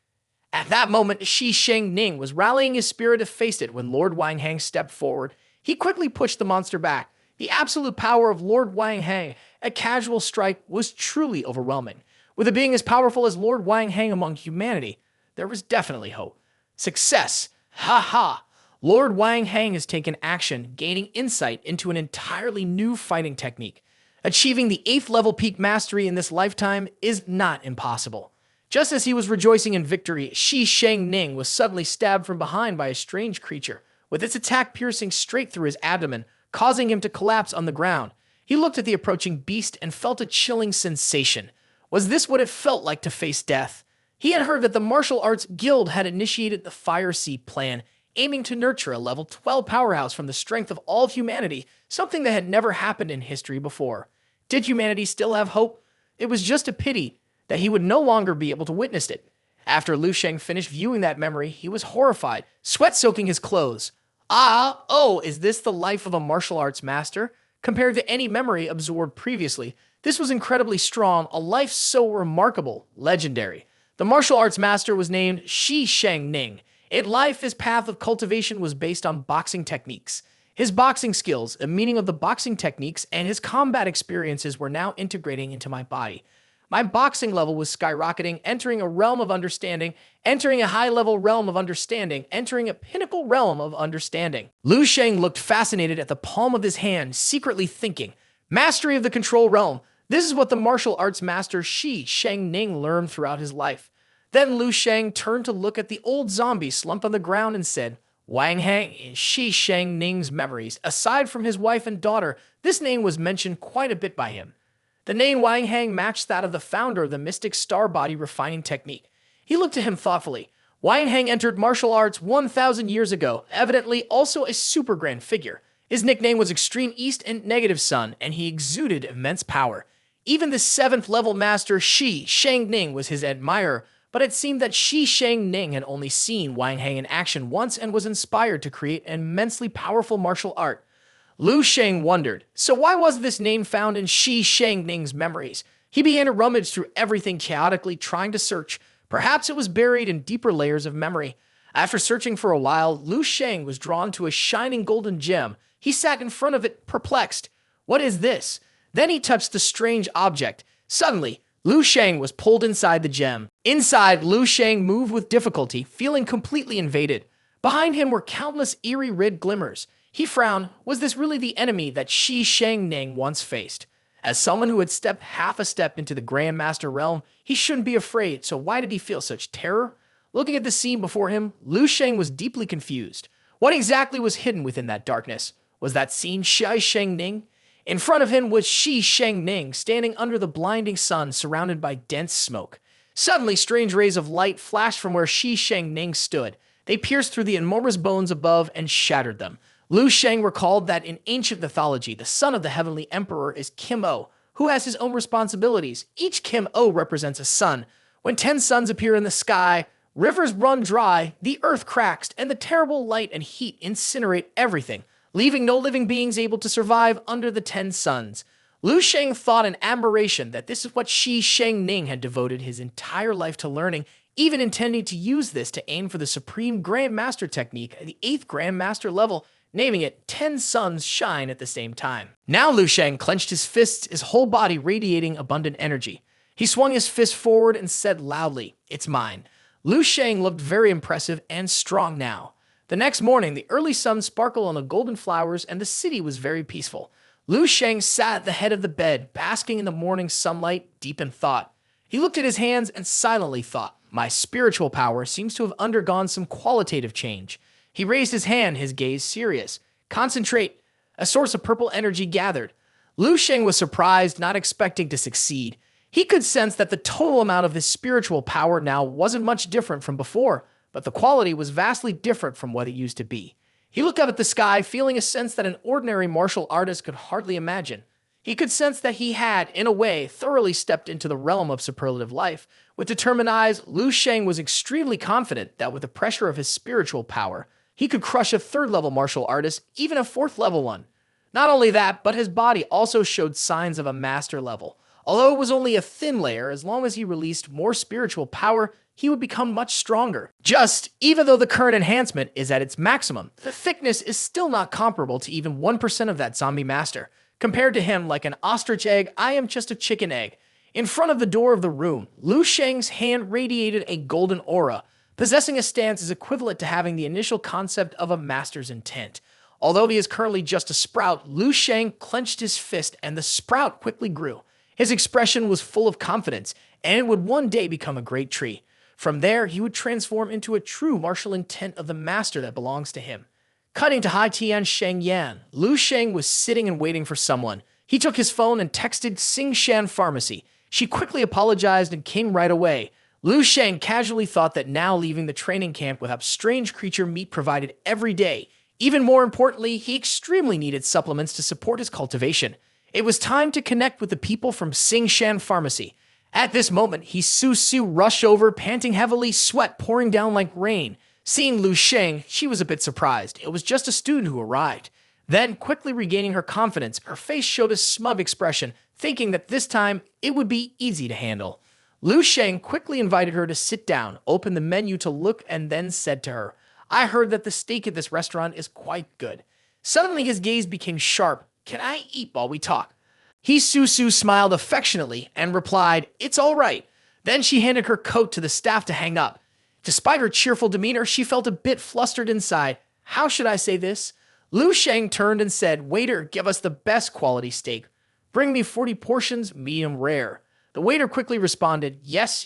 At that moment, Shi Sheng Ning was rallying his spirit to face it when Lord Wang Hang stepped forward. He quickly pushed the monster back. The absolute power of Lord Wang Hang, a casual strike, was truly overwhelming. With a being as powerful as Lord Wang Hang among humanity, there was definitely hope. Success! Ha ha! Lord Wang Hang has taken action, gaining insight into an entirely new fighting technique. Achieving the 8th level peak mastery in this lifetime is not impossible. Just as he was rejoicing in victory, Shi Sheng Ning was suddenly stabbed from behind by a strange creature, with its attack piercing straight through his abdomen, causing him to collapse on the ground. He looked at the approaching beast and felt a chilling sensation. Was this what it felt like to face death? He had heard that the Martial Arts Guild had initiated the Fire Sea Plan, aiming to nurture a level 12 powerhouse from the strength of all of humanity, something that had never happened in history before. Did humanity still have hope? It was just a pity that he would no longer be able to witness it. After Lu Sheng finished viewing that memory, he was horrified, sweat soaking his clothes. Is this the life of a martial arts master? Compared to any memory absorbed previously, this was incredibly strong, a life so remarkable, legendary. The martial arts master was named Shi Sheng Ning. His path of cultivation was based on boxing techniques. His boxing skills, a meaning of the boxing techniques, and his combat experiences were now integrating into my body. My boxing level was skyrocketing, entering a realm of understanding, entering a high-level realm of understanding, entering a pinnacle realm of understanding. Lu Sheng looked fascinated at the palm of his hand, secretly thinking, mastery of the control realm. This is what the martial arts master Shi Sheng Ning learned throughout his life. Then Lu Sheng turned to look at the old zombie slumped on the ground and said, Wang Hang is Shi Sheng Ning's memories. Aside from his wife and daughter, this name was mentioned quite a bit by him. The name Wang Hang matched that of the founder of the Mystic Star Body Refining Technique. He looked at him thoughtfully. Wang Hang entered martial arts 1,000 years ago, evidently also a super grand figure. His nickname was Extreme East and Negative Sun, and he exuded immense power. Even the 7th level master Shi Sheng Ning was his admirer, but it seemed that Shi Sheng Ning had only seen Wang Hang in action once and was inspired to create an immensely powerful martial art. Lu Sheng wondered, so why was this name found in Shi Sheng Ning's memories? He began to rummage through everything chaotically, trying to search. Perhaps it was buried in deeper layers of memory. After searching for a while, Lu Sheng was drawn to a shining golden gem. He sat in front of it, perplexed. What is this? Then he touched the strange object. Suddenly, Lu Sheng was pulled inside the gem. Inside, Lu Sheng moved with difficulty, feeling completely invaded. Behind him were countless eerie red glimmers. He frowned. Was this really the enemy that Shi Shangning once faced? As someone who had stepped half a step into the Grandmaster realm, he shouldn't be afraid, so why did he feel such terror? Looking at the scene before him, Lu Sheng was deeply confused. What exactly was hidden within that darkness? Was that scene Shi Shangning? In front of him was Shi Shangning, standing under the blinding sun, surrounded by dense smoke. Suddenly, strange rays of light flashed from where Shi Shangning stood. They pierced through the enormous bones above and shattered them. Lu Sheng recalled that in ancient mythology, the son of the heavenly emperor is Kim O, who has his own responsibilities. Each Kim O represents a sun. When 10 suns appear in the sky, rivers run dry, the earth cracks, and the terrible light and heat incinerate everything, leaving no living beings able to survive under the 10 suns. Lu Sheng thought in admiration that this is what Shi Shangning had devoted his entire life to learning, even intending to use this to aim for the supreme Grandmaster technique at the 8th Grandmaster level, naming it 10 Suns Shine at the same time. Now Lu Sheng clenched his fists, his whole body radiating abundant energy. He swung his fist forward and said loudly, "It's mine." Lu Sheng looked very impressive and strong now. The next morning, the early sun sparkled on the golden flowers and the city was very peaceful. Lu Sheng sat at the head of the bed, basking in the morning sunlight, deep in thought. He looked at his hands and silently thought, "My spiritual power seems to have undergone some qualitative change." He raised his hand, his gaze serious. "Concentrate." A source of purple energy gathered. Lu Sheng was surprised, not expecting to succeed. He could sense that the total amount of his spiritual power now wasn't much different from before, but the quality was vastly different from what it used to be. He looked up at the sky, feeling a sense that an ordinary martial artist could hardly imagine. He could sense that he had, in a way, thoroughly stepped into the realm of superlative life. With determined eyes, Lu Sheng was extremely confident that with the pressure of his spiritual power, he could crush a 3rd-level martial artist, even a 4th-level one. Not only that, but his body also showed signs of a master level. Although it was only a thin layer, as long as he released more spiritual power, he would become much stronger. Even though the current enhancement is at its maximum, the thickness is still not comparable to even 1% of that zombie master. Compared to him, like an ostrich egg, I am just a chicken egg. In front of the door of the room, Lu Sheng's hand radiated a golden aura. Possessing a stance is equivalent to having the initial concept of a master's intent. Although he is currently just a sprout, Lu Sheng clenched his fist and the sprout quickly grew. His expression was full of confidence, and it would one day become a great tree. From there, he would transform into a true martial intent of the master that belongs to him. Cutting to Haitian Shengyan, Lu Sheng was sitting and waiting for someone. He took his phone and texted Xingshan Pharmacy. She quickly apologized and came right away. Lu Sheng casually thought that now leaving the training camp would have strange creature meat provided every day. Even more importantly, he extremely needed supplements to support his cultivation. It was time to connect with the people from Xingshan Pharmacy. At this moment, he Su rushed over, panting heavily, sweat pouring down like rain. Seeing Lu Sheng, she was a bit surprised. It was just a student who arrived. Then, quickly regaining her confidence, her face showed a smug expression, thinking that this time it would be easy to handle. Lu Sheng quickly invited her to sit down, opened the menu to look, and then said to her, "I heard that the steak at this restaurant is quite good." Suddenly his gaze became sharp. "Can I eat while we talk?" He Su smiled affectionately and replied, "It's all right." Then she handed her coat to the staff to hang up. Despite her cheerful demeanor, she felt a bit flustered inside. How should I say this? Lu Sheng turned and said, "Waiter, give us the best quality steak. Bring me 40 portions, medium rare." The waiter quickly responded, yes,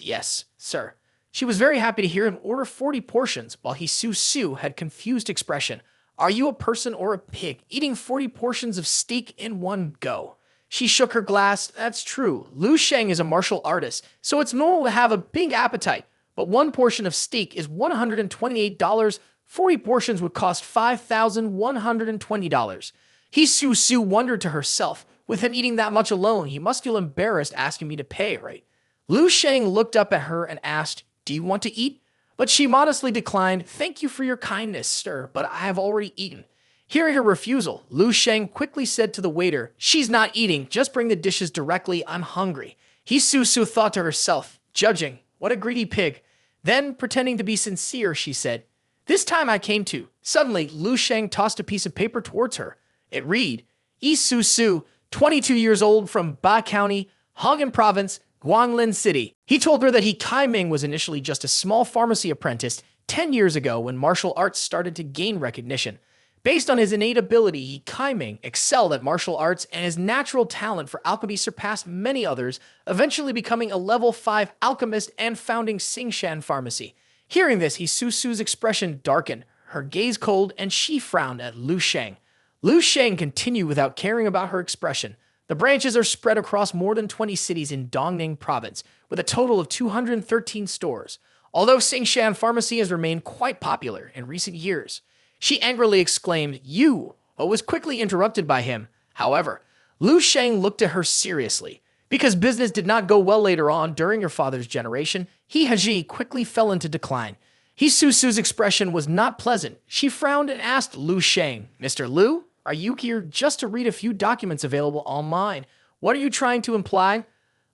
sir." She was very happy to hear him order 40 portions, while he Su had confused expression. "Are you a person or a pig, eating 40 portions of steak in one go?" She shook her glass. "That's true. Lu Sheng is a martial artist, so it's normal to have a big appetite. But one portion of steak is $128. 40 portions would cost $5,120. He Su wondered to herself, with him eating that much alone, he must feel embarrassed asking me to pay, right? Lu Sheng looked up at her and asked, "Do you want to eat?" But she modestly declined. "Thank you for your kindness, sir, but I have already eaten." Hearing her refusal, Lu Sheng quickly said to the waiter, "She's not eating, just bring the dishes directly, I'm hungry." He Su thought to herself, judging, "What a greedy pig." Then, pretending to be sincere, she said, "This time I came to." Suddenly, Lu Sheng tossed a piece of paper towards her. It read, "Yi Su, 22 years old, from Ba County, Hong'an Province, Guanglin City." He told her that he Kai Ming was initially just a small pharmacy apprentice, 10 years ago when martial arts started to gain recognition. Based on his innate ability, he Kaiming excelled at martial arts, and his natural talent for alchemy surpassed many others, eventually becoming a level 5 alchemist and founding Xingshan Pharmacy. Hearing this, Susu's expression darkened, her gaze cold, and she frowned at Lu Sheng. Lu Sheng continued without caring about her expression. The branches are spread across more than 20 cities in Dongning province, with a total of 213 stores, although Xingshan Pharmacy has remained quite popular in recent years. She angrily exclaimed, "You," but was quickly interrupted by him. However, Lu Sheng looked at her seriously. Because business did not go well later on during her father's generation, Haji quickly fell into decline. Susu's expression was not pleasant. She frowned and asked Lu Sheng, "Mr. Lu, are you here just to read a few documents available online? What are you trying to imply?"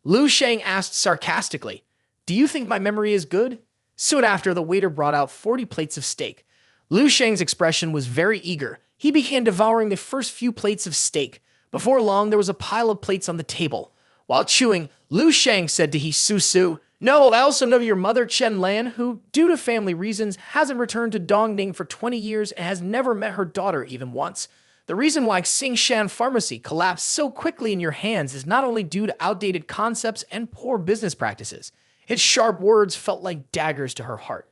Lu Sheng asked sarcastically, "Do you think my memory is good?" Soon after, the waiter brought out 40 plates of steak. Lu Sheng's expression was very eager. He began devouring the first few plates of steak. Before long, there was a pile of plates on the table. While chewing, Lu Sheng said to Susu, "No, I also know your mother Chen Lan, who, due to family reasons, hasn't returned to Dongning for 20 years and has never met her daughter even once. The reason why Xingshan Pharmacy collapsed so quickly in your hands is not only due to outdated concepts and poor business practices." His sharp words felt like daggers to her heart.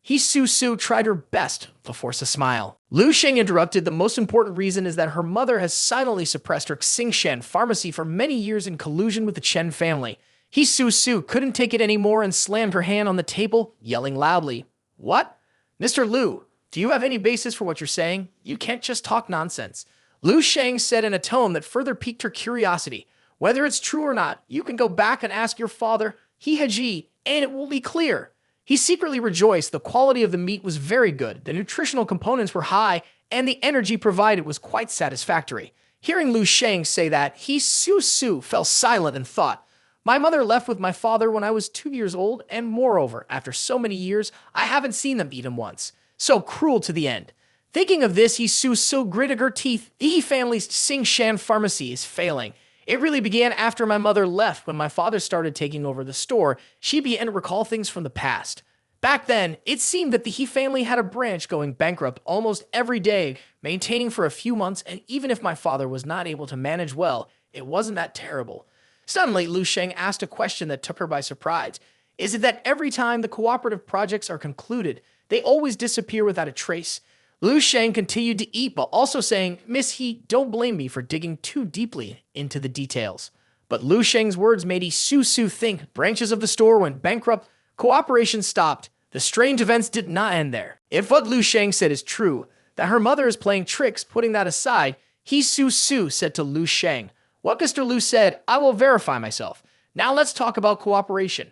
Susu tried her best to force a smile. Lu Sheng interrupted. "The most important reason is that her mother has silently suppressed her Xingshan Pharmacy for many years in collusion with the Chen family." Susu couldn't take it anymore and slammed her hand on the table, yelling loudly, "What? Mr. Lu, do you have any basis for what you're saying? You can't just talk nonsense." Lu Sheng said in a tone that further piqued her curiosity, "Whether it's true or not, you can go back and ask your father, Haji, and it will be clear." He secretly rejoiced. The quality of the meat was very good, the nutritional components were high, and the energy provided was quite satisfactory. Hearing Lu Sheng say that, Susu fell silent and thought, "My mother left with my father when I was 2 years old, and moreover, after so many years, I haven't seen them eat him once. So cruel to the end." Thinking of this, Susu gritted her teeth. The family's Xingshan Pharmacy is failing. It really began after my mother left. When my father started taking over the store, she began to recall things from the past. Back then, it seemed that the He family had a branch going bankrupt almost every day, maintaining for a few months, and even if my father was not able to manage well, it wasn't that terrible. Suddenly, Lu Sheng asked a question that took her by surprise. "Is it that every time the cooperative projects are concluded, they always disappear without a trace?" Lu Sheng continued to eat, while also saying, "Miss He, don't blame me for digging too deeply into the details." But Lu Sheng's words made Susu think. Branches of the store went bankrupt, cooperation stopped. The strange events did not end there. If what Lu Sheng said is true, that her mother is playing tricks, putting that aside, Susu said to Lu Sheng, "What Mr. Lu said, I will verify myself. Now let's talk about cooperation."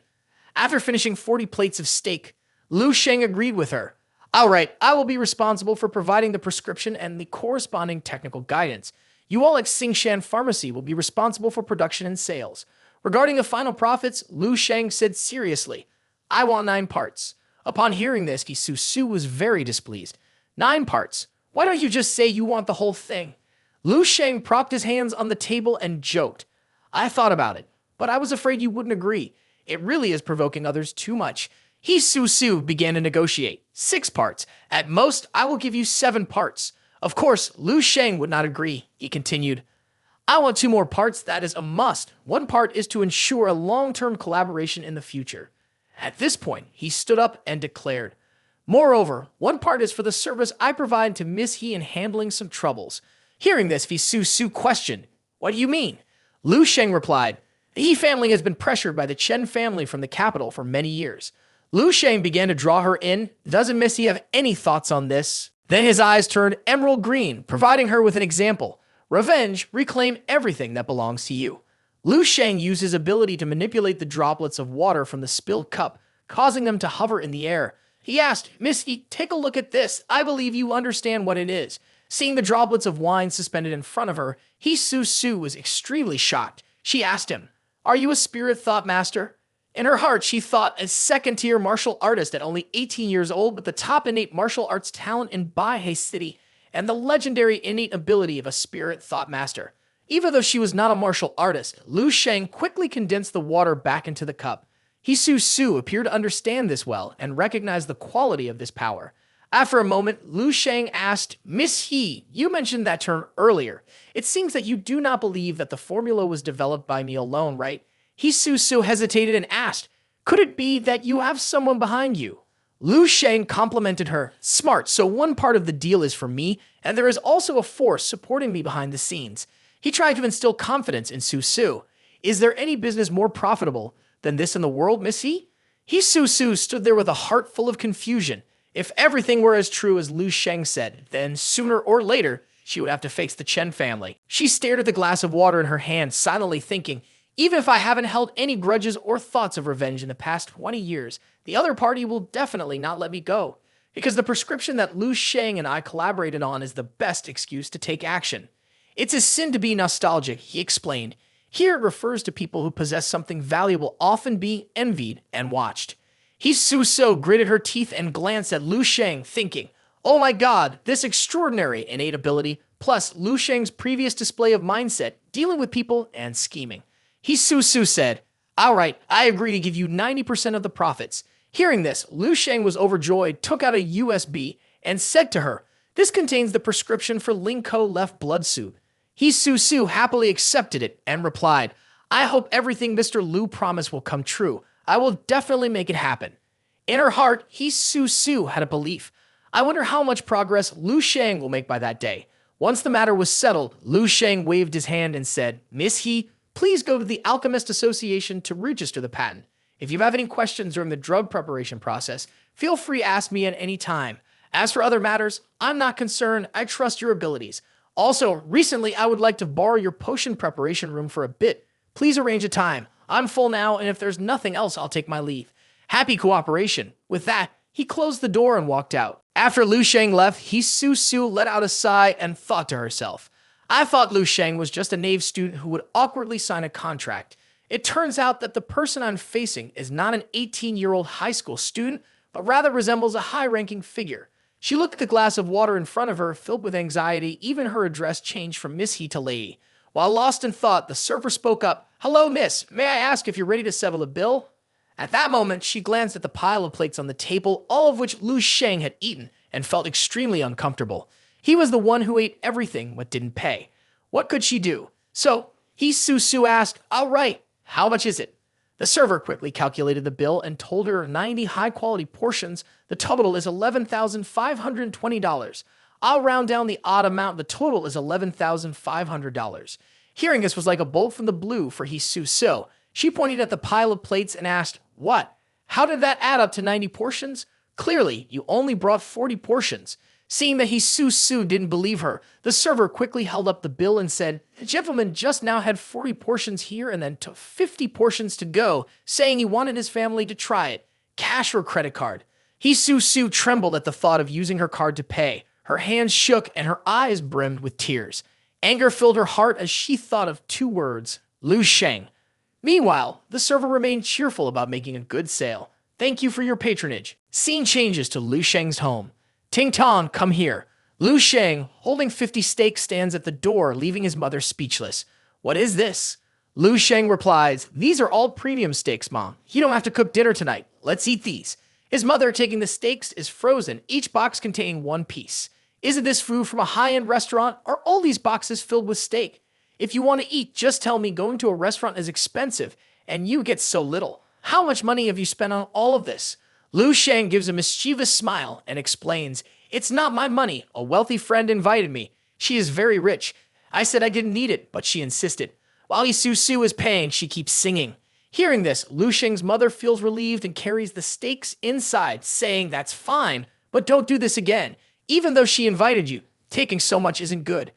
After finishing 40 plates of steak, Lu Sheng agreed with her. "All right, I will be responsible for providing the prescription and the corresponding technical guidance. You all at Xingshan Pharmacy will be responsible for production and sales. Regarding the final profits," Lu Sheng said seriously, "I want 9 parts." Upon hearing this, Susu was very displeased. 9 parts? Why don't you just say you want the whole thing?" Lu Sheng propped his hands on the table and joked, "I thought about it, but I was afraid you wouldn't agree. It really is provoking others too much." Susu began to negotiate. 6 parts. "At most, I will give you 7 parts." Of course, Lu Sheng would not agree. He continued, "I want 2 more parts. That is a must. 1 part is to ensure a long-term collaboration in the future." At this point, he stood up and declared, "Moreover, 1 part is for the service I provide to Miss He in handling some troubles." Hearing this, Susu questioned, "What do you mean?" Lu Sheng replied, "The He family has been pressured by the Chen family from the capital for many years." Lu Sheng began to draw her in. "Doesn't Miss He have any thoughts on this?" Then his eyes turned emerald green, providing her with an example. "Revenge, reclaim everything that belongs to you." Lu Sheng used his ability to manipulate the droplets of water from the spilled cup, causing them to hover in the air. He asked, "Miss He, take a look at this. I believe you understand what it is." Seeing the droplets of wine suspended in front of her, Susu was extremely shocked. She asked him, "Are you a spirit thought master?" In her heart, she thought a second-tier martial artist at only 18 years old with the top innate martial arts talent in Baihe City and the legendary innate ability of a spirit thought master. Even though she was not a martial artist, Lu Sheng quickly condensed the water back into the cup. Hisu Su appeared to understand this well and recognized the quality of this power. After a moment, Lu Sheng asked, Miss He, you mentioned that term earlier. It seems that you do not believe that the formula was developed by me alone, right? Hisu Su hesitated and asked, could it be that you have someone behind you? Lu Sheng complimented her, smart, so one part of the deal is for me, and there is also a force supporting me behind the scenes. He tried to instill confidence in Su Su. Is there any business more profitable than this in the world, Miss He? Hisu Su stood there with a heart full of confusion. If everything were as true as Lu Sheng said, then sooner or later, she would have to face the Chen family. She stared at the glass of water in her hand, silently thinking, even if I haven't held any grudges or thoughts of revenge in the past 20 years, the other party will definitely not let me go. Because the prescription that Lu Sheng and I collaborated on is the best excuse to take action. It's a sin to be nostalgic, he explained. Here it refers to people who possess something valuable often being envied and watched. Hisu Su gritted her teeth and glanced at Lu Sheng, thinking, oh my god, this extraordinary innate ability, plus Lu Sheng's previous display of mindset, dealing with people and scheming. Hisu Su said, all right, I agree to give you 90% of the profits. Hearing this, Lu Sheng was overjoyed, took out a USB, and said to her, this contains the prescription for Linko left blood soup. Hisu Su happily accepted it and replied, I hope everything Mr. Lu promised will come true. I will definitely make it happen. In her heart, Hisu Su had a belief. I wonder how much progress Lu Sheng will make by that day. Once the matter was settled, Lu Sheng waved his hand and said, Miss He, please go to the Alchemist Association to register the patent. If you have any questions during the drug preparation process, feel free to ask me at any time. As for other matters, I'm not concerned. I trust your abilities. Also, recently, I would like to borrow your potion preparation room for a bit. Please arrange a time. I'm full now, and if there's nothing else, I'll take my leave. Happy cooperation. With that, he closed the door and walked out. After Lu Sheng left, Hisu Su let out a sigh and thought to herself, I thought Lu Sheng was just a naive student who would awkwardly sign a contract. It turns out that the person I'm facing is not an 18-year-old high school student, but rather resembles a high-ranking figure. She looked at the glass of water in front of her, filled with anxiety. Even her address changed from Miss He to Lady. While lost in thought, the server spoke up, Hello, miss. May I ask if you're ready to settle a bill? At that moment, she glanced at the pile of plates on the table, all of which Lu Sheng had eaten, and felt extremely uncomfortable. He was the one who ate everything but didn't pay. What could she do? So, Hisu Su asked, all right, how much is it? The server quickly calculated the bill and told her 90 high-quality portions. The total is $11,520. I'll round down the odd amount. The total is $11,500. Hearing this was like a bolt from the blue for Hisu Su. She pointed at the pile of plates and asked, what? How did that add up to 90 portions? Clearly, you only brought 40 portions. Seeing that Hisu Su didn't believe her, the server quickly held up the bill and said, the gentleman just now had 40 portions here and then took 50 portions to go, saying he wanted his family to try it. Cash or credit card? Hisu Su trembled at the thought of using her card to pay. Her hands shook and her eyes brimmed with tears. Anger filled her heart as she thought of two words, Lu Sheng. Meanwhile, the server remained cheerful about making a good sale. Thank you for your patronage. Scene changes to Lu Sheng's home. Ting Tong, come here. Lu Sheng, holding 50 steaks, stands at the door, leaving his mother speechless. What is this? Lu Sheng replies, these are all premium steaks, Mom. You don't have to cook dinner tonight. Let's eat these. His mother, taking the steaks, is frozen, each box containing one piece. Isn't this food from a high-end restaurant? Are all these boxes filled with steak? If you want to eat, just tell me going to a restaurant is expensive, and you get so little. How much money have you spent on all of this? Lu Sheng gives a mischievous smile and explains, it's not my money. A wealthy friend invited me. She is very rich. I said I didn't need it, but she insisted. While Hisu Su is paying, she keeps singing. Hearing this, Lu Sheng's mother feels relieved and carries the steaks inside, saying that's fine, but don't do this again. Even though she invited you, taking so much isn't good.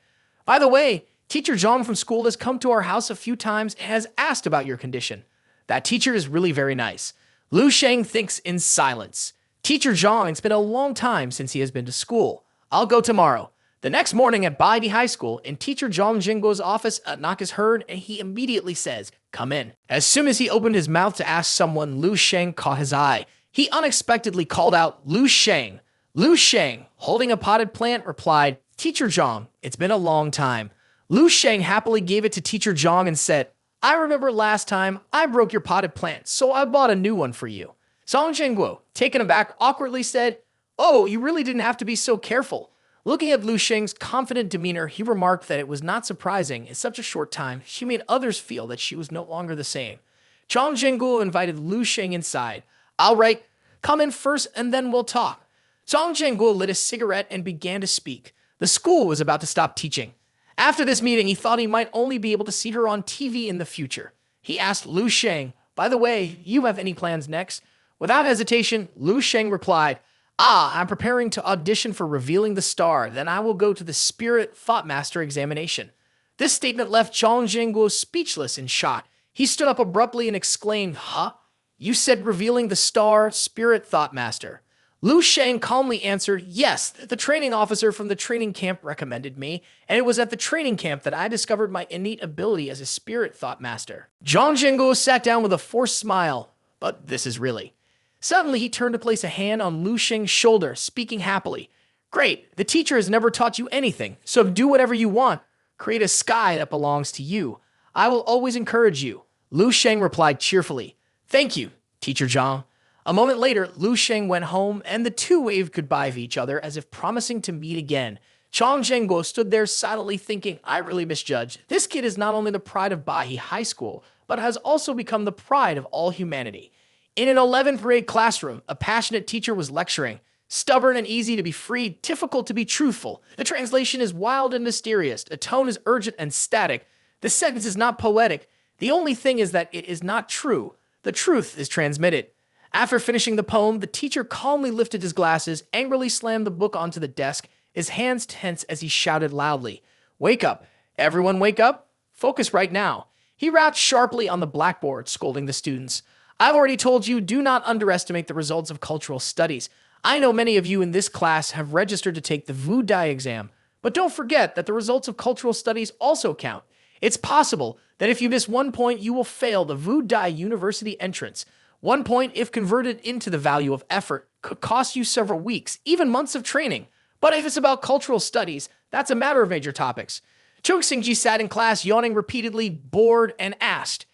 By the way, Teacher Zhang from school has come to our house a few times and has asked about your condition. That teacher is really very nice. Lu Sheng thinks in silence. Teacher Zhang, it's been a long time since he has been to school. I'll go tomorrow. The next morning at Baidi High School, in Teacher Zhang Jingguo's office, a knock is heard and he immediately says, come in. As soon as he opened his mouth to ask someone, Lu Sheng caught his eye. He unexpectedly called out, Lu Sheng. Lu Sheng, holding a potted plant, replied, Teacher Zhang, it's been a long time. Lu Sheng happily gave it to Teacher Zhang and said, I remember last time I broke your potted plant, so I bought a new one for you. Song Zhengguo, taken aback, awkwardly said, "Oh, you really didn't have to be so careful." Looking at Lu Sheng's confident demeanor, he remarked that it was not surprising in such a short time she made others feel that she was no longer the same. Chong Zhengguo invited Lu Sheng inside. "All right, come in first and then we'll talk." Chong Zhengguo lit a cigarette and began to speak. The school was about to stop teaching. After this meeting, he thought he might only be able to see her on TV in the future. He asked Lu Sheng, "By the way, you have any plans next?" Without hesitation, Lu Sheng replied, "I'm preparing to audition for Revealing the Star, then I will go to the Spirit Thought Master examination." This statement left Chong Zhengguo speechless and shocked. He stood up abruptly and exclaimed, "Huh? You said Revealing the Star, Spirit Thought Master." Lu Sheng calmly answered, "Yes, the training officer from the training camp recommended me, and it was at the training camp that I discovered my innate ability as a spirit thought master." Zhang Zhengguo sat down with a forced smile, but this is really. Suddenly, he turned to place a hand on Lu Sheng's shoulder, speaking happily. "Great, the teacher has never taught you anything, so do whatever you want. Create a sky that belongs to you. I will always encourage you." Lu Sheng replied cheerfully, "Thank you, Teacher Zhang." A moment later, Lu Sheng went home, and the two waved goodbye to each other as if promising to meet again. Chong Zhengguo stood there silently thinking, "I really misjudged. This kid is not only the pride of Bahi High School, but has also become the pride of all humanity." In an 11th grade classroom, a passionate teacher was lecturing. Stubborn and easy to be free, difficult to be truthful. The translation is wild and mysterious. The tone is urgent and static. The sentence is not poetic. The only thing is that it is not true. The truth is transmitted. After finishing the poem, the teacher calmly lifted his glasses, angrily slammed the book onto the desk, his hands tense as he shouted loudly, "Wake up! Everyone wake up! Focus right now!" He rapped sharply on the blackboard, scolding the students. "I've already told you, do not underestimate the results of cultural studies. I know many of you in this class have registered to take the Wu Dai exam, but don't forget that the results of cultural studies also count. It's possible that if you miss 1 point, you will fail the Wu Dai University entrance. 1 point, if converted into the value of effort, could cost you several weeks, even months of training. But if it's about cultural studies, that's a matter of major topics." Chok Singji sat in class, yawning repeatedly, bored, and asked,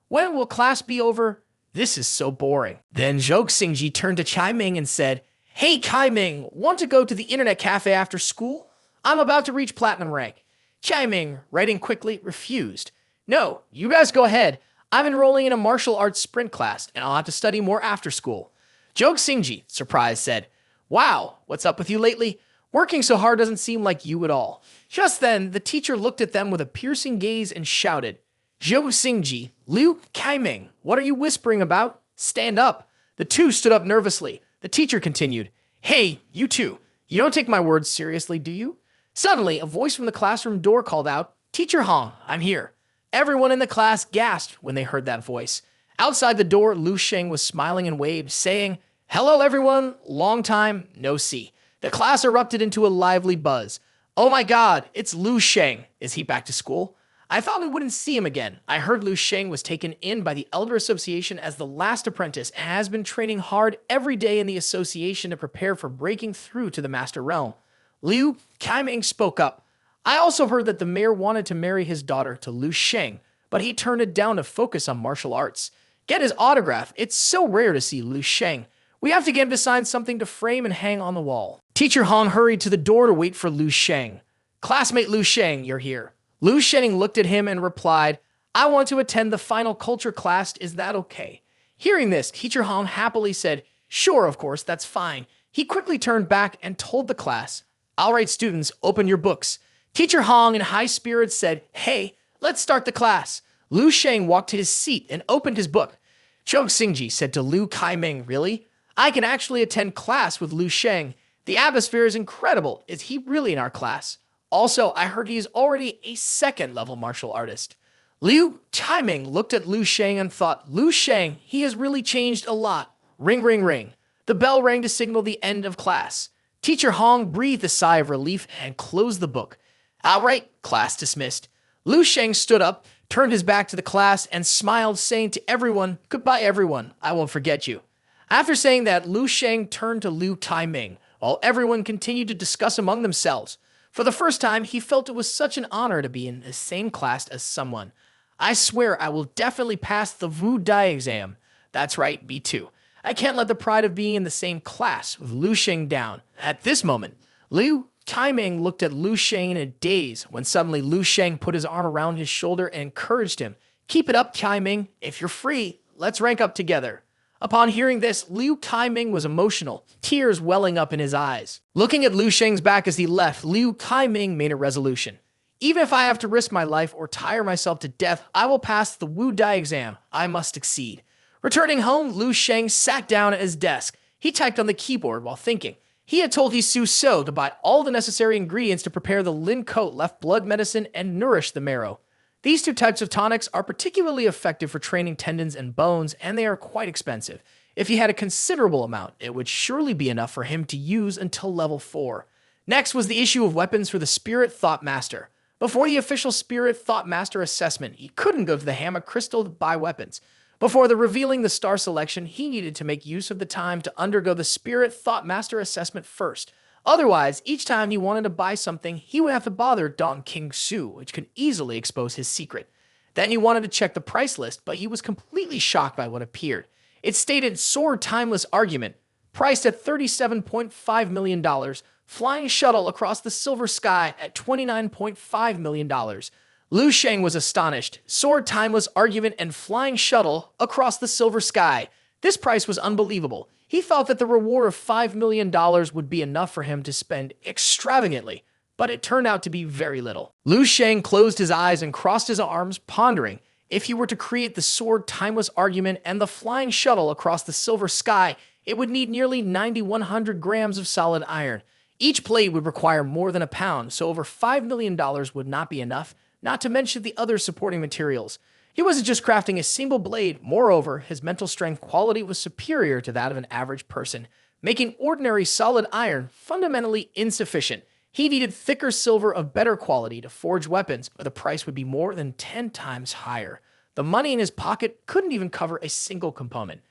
"When will class be over? This is so boring." Then Chok Singji turned to Chai Ming and said, "Hey, Kai Ming, want to go to the internet cafe after school? I'm about to reach platinum rank." Chai Ming, writing quickly, refused. "No, you guys go ahead. I'm enrolling in a martial arts sprint class, and I'll have to study more after school." Chok Singji, surprised, said, "Wow, what's up with you lately? Working so hard doesn't seem like you at all." Just then, the teacher looked at them with a piercing gaze and shouted, "Chok Singji, Liu Kaiming, what are you whispering about? Stand up." The two stood up nervously. The teacher continued, "Hey, you two, you don't take my words seriously, do you?" Suddenly, a voice from the classroom door called out, "Teacher Hong, I'm here." Everyone in the class gasped when they heard that voice. Outside the door, Lu Sheng was smiling and waved, saying, "Hello, everyone. Long time no see." The class erupted into a lively buzz. "Oh my God, it's Lu Sheng. Is he back to school? I thought we wouldn't see him again." I heard Lu Sheng was taken in by the Elder Association as the last apprentice and has been training hard every day in the association to prepare for breaking through to the Master Realm. Liu Kaiming spoke up. "I also heard that the mayor wanted to marry his daughter to Lu Sheng, but he turned it down to focus on martial arts. Get his autograph. It's so rare to see Lu Sheng. We have to get him to sign something to frame and hang on the wall." Teacher Hong hurried to the door to wait for Lu Sheng. "Classmate Lu Sheng, you're here." Lu Sheng looked at him and replied, "I want to attend the final culture class. Is that okay?" Hearing this, Teacher Hong happily said, "Sure, of course, that's fine." He quickly turned back and told the class, "All right, students, open your books." Teacher Hong, in high spirits, said, "Hey, let's start the class." Lu Sheng walked to his seat and opened his book. Chok Singji said to Liu Kaiming, "Really? I can actually attend class with Lu Sheng. The atmosphere is incredible. Is he really in our class? Also, I heard he is already a second-level martial artist." Liu Kaiming looked at Lu Sheng and thought, "Lu Sheng, he has really changed a lot." Ring, ring, ring. The bell rang to signal the end of class. Teacher Hong breathed a sigh of relief and closed the book. "All right, class dismissed." Lu Sheng stood up, turned his back to the class, and smiled, saying to everyone, "Goodbye, everyone. I won't forget you." After saying that, Lu Sheng turned to Liu Kaiming, while everyone continued to discuss among themselves. For the first time, he felt it was such an honor to be in the same class as someone. I swear I will definitely pass the Wu Dai exam. That's right, me too. I can't let the pride of being in the same class with Lu Sheng down. At this moment, Liu Taiming looked at Lu Sheng in a daze when suddenly Lu Sheng put his arm around his shoulder and encouraged him. Keep it up, Taiming. If you're free, let's rank up together. Upon hearing this, Liu Taiming was emotional, tears welling up in his eyes. Looking at Lu Sheng's back as he left, Liu Taiming made a resolution. Even if I have to risk my life or tire myself to death, I will pass the Wu Dai exam. I must succeed. Returning home, Lu Sheng sat down at his desk. He typed on the keyboard while thinking. He had told Su So to buy all the necessary ingredients to prepare the Lin Coat left blood medicine and nourish the marrow. These two types of tonics are particularly effective for training tendons and bones, and they are quite expensive. If he had a considerable amount, it would surely be enough for him to use until level 4. Next was the issue of weapons for the Spirit Thought Master. Before the official Spirit Thought Master assessment, he couldn't go to the Hammer Crystal to buy weapons. Before revealing the star selection, he needed to make use of the time to undergo the Spirit Thought Master assessment first. Otherwise, each time he wanted to buy something, he would have to bother Don King Su, which could easily expose his secret. Then he wanted to check the price list, but he was completely shocked by what appeared. It stated Sword Timeless Argument, priced at $37.5 million, flying shuttle across the silver sky at $29.5 million. Lu Sheng was astonished. Sword Timeless Argument and flying shuttle across the silver sky. This price was unbelievable. He thought that the reward of $5 million would be enough for him to spend extravagantly, but it turned out to be very little. Lu Sheng closed his eyes and crossed his arms, pondering. If he were to create the Sword Timeless Argument and the flying shuttle across the silver sky, it would need nearly 9,100 grams of solid iron. Each blade would require more than a pound, so over $5 million would not be enough, not to mention the other supporting materials. He wasn't just crafting a single blade. Moreover, his mental strength quality was superior to that of an average person, making ordinary solid iron fundamentally insufficient. He needed thicker silver of better quality to forge weapons, but the price would be more than 10 times higher. The money in his pocket couldn't even cover a single component.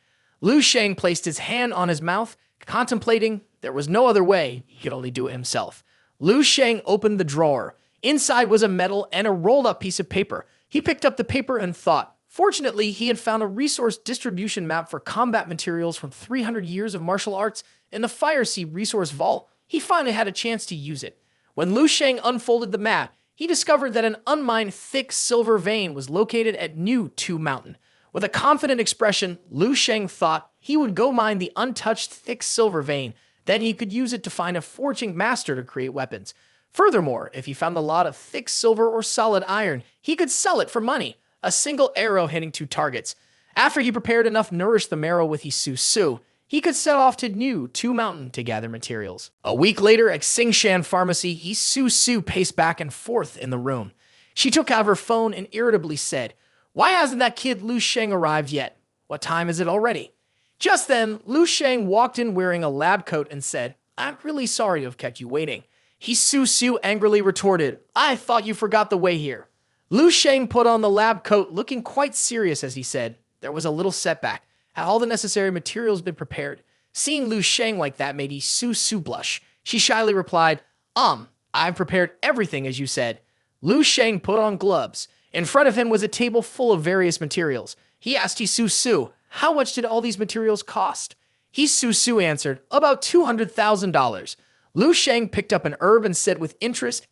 Lu Sheng placed his hand on his mouth, contemplating. There was no other way. He could only do it himself. Lu Sheng opened the drawer. Inside was a medal and a rolled-up piece of paper. He picked up the paper and thought. Fortunately, he had found a resource distribution map for combat materials from 300 years of martial arts in the Fire Sea Resource Vault. He finally had a chance to use it. When Lu Sheng unfolded the map, he discovered that an unmined thick silver vein was located at New Two Mountain. With a confident expression, Lu Sheng thought he would go mine the untouched thick silver vein. Then he could use it to find a forging master to create weapons. Furthermore, if he found a lot of thick silver or solid iron, he could sell it for money, a single arrow hitting 2 targets. After he prepared enough nourish the marrow with Su So, he could set off to New Two Mountain to gather materials. A week later at Xingshan Pharmacy, Su So paced back and forth in the room. She took out her phone and irritably said, "Why hasn't that kid Lu Sheng arrived yet? What time is it already?" Just then, Lu Sheng walked in wearing a lab coat and said, "I'm really sorry to have kept you waiting." Su So angrily retorted, "I thought you forgot the way here." Lu Sheng put on the lab coat, looking quite serious as he said, "There was a little setback. Had all the necessary materials been prepared?" Seeing Lu Sheng like that made Su So blush. She shyly replied, I've prepared everything as you said." Lu Sheng put on gloves. In front of him was a table full of various materials. He asked Su So, "How much did all these materials cost?" Su So answered, "About $200,000. Lu Sheng picked up an herb and said with interest,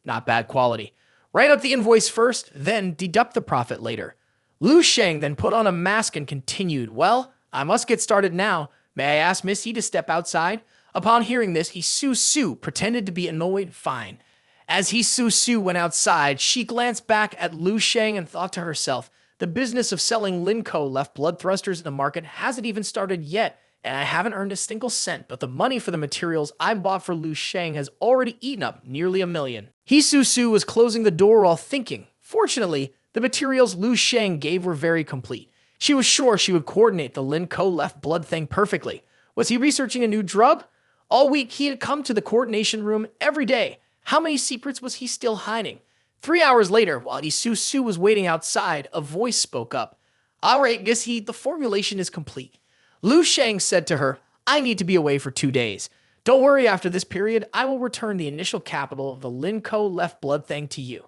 not bad quality. Write up the invoice first, then deduct the profit later." Lu Sheng then put on a mask and continued, "Well, I must get started now. May I ask Missy to step outside?" Upon hearing this, Su So pretended to be annoyed. Fine. As Su So went outside, she glanced back at Lu Sheng and thought to herself, the business of selling Linko left blood thrusters in the market hasn't even started yet, and I haven't earned a single cent, but the money for the materials I bought for Lu Sheng has already eaten up nearly $1 million. Su So was closing the door while thinking. Fortunately, the materials Lu Sheng gave were very complete. She was sure she would coordinate the Linko left blood thing perfectly. Was he researching a new drug? All week, he had come to the coordination room every day. How many secrets was he still hiding? 3 hours later, while Su So was waiting outside, a voice spoke up. "All right, Gissy, the formulation is complete." Lu Sheng said to her, "I need to be away for 2 days. Don't worry, after this period, I will return the initial capital of the Linko left blood thing to you."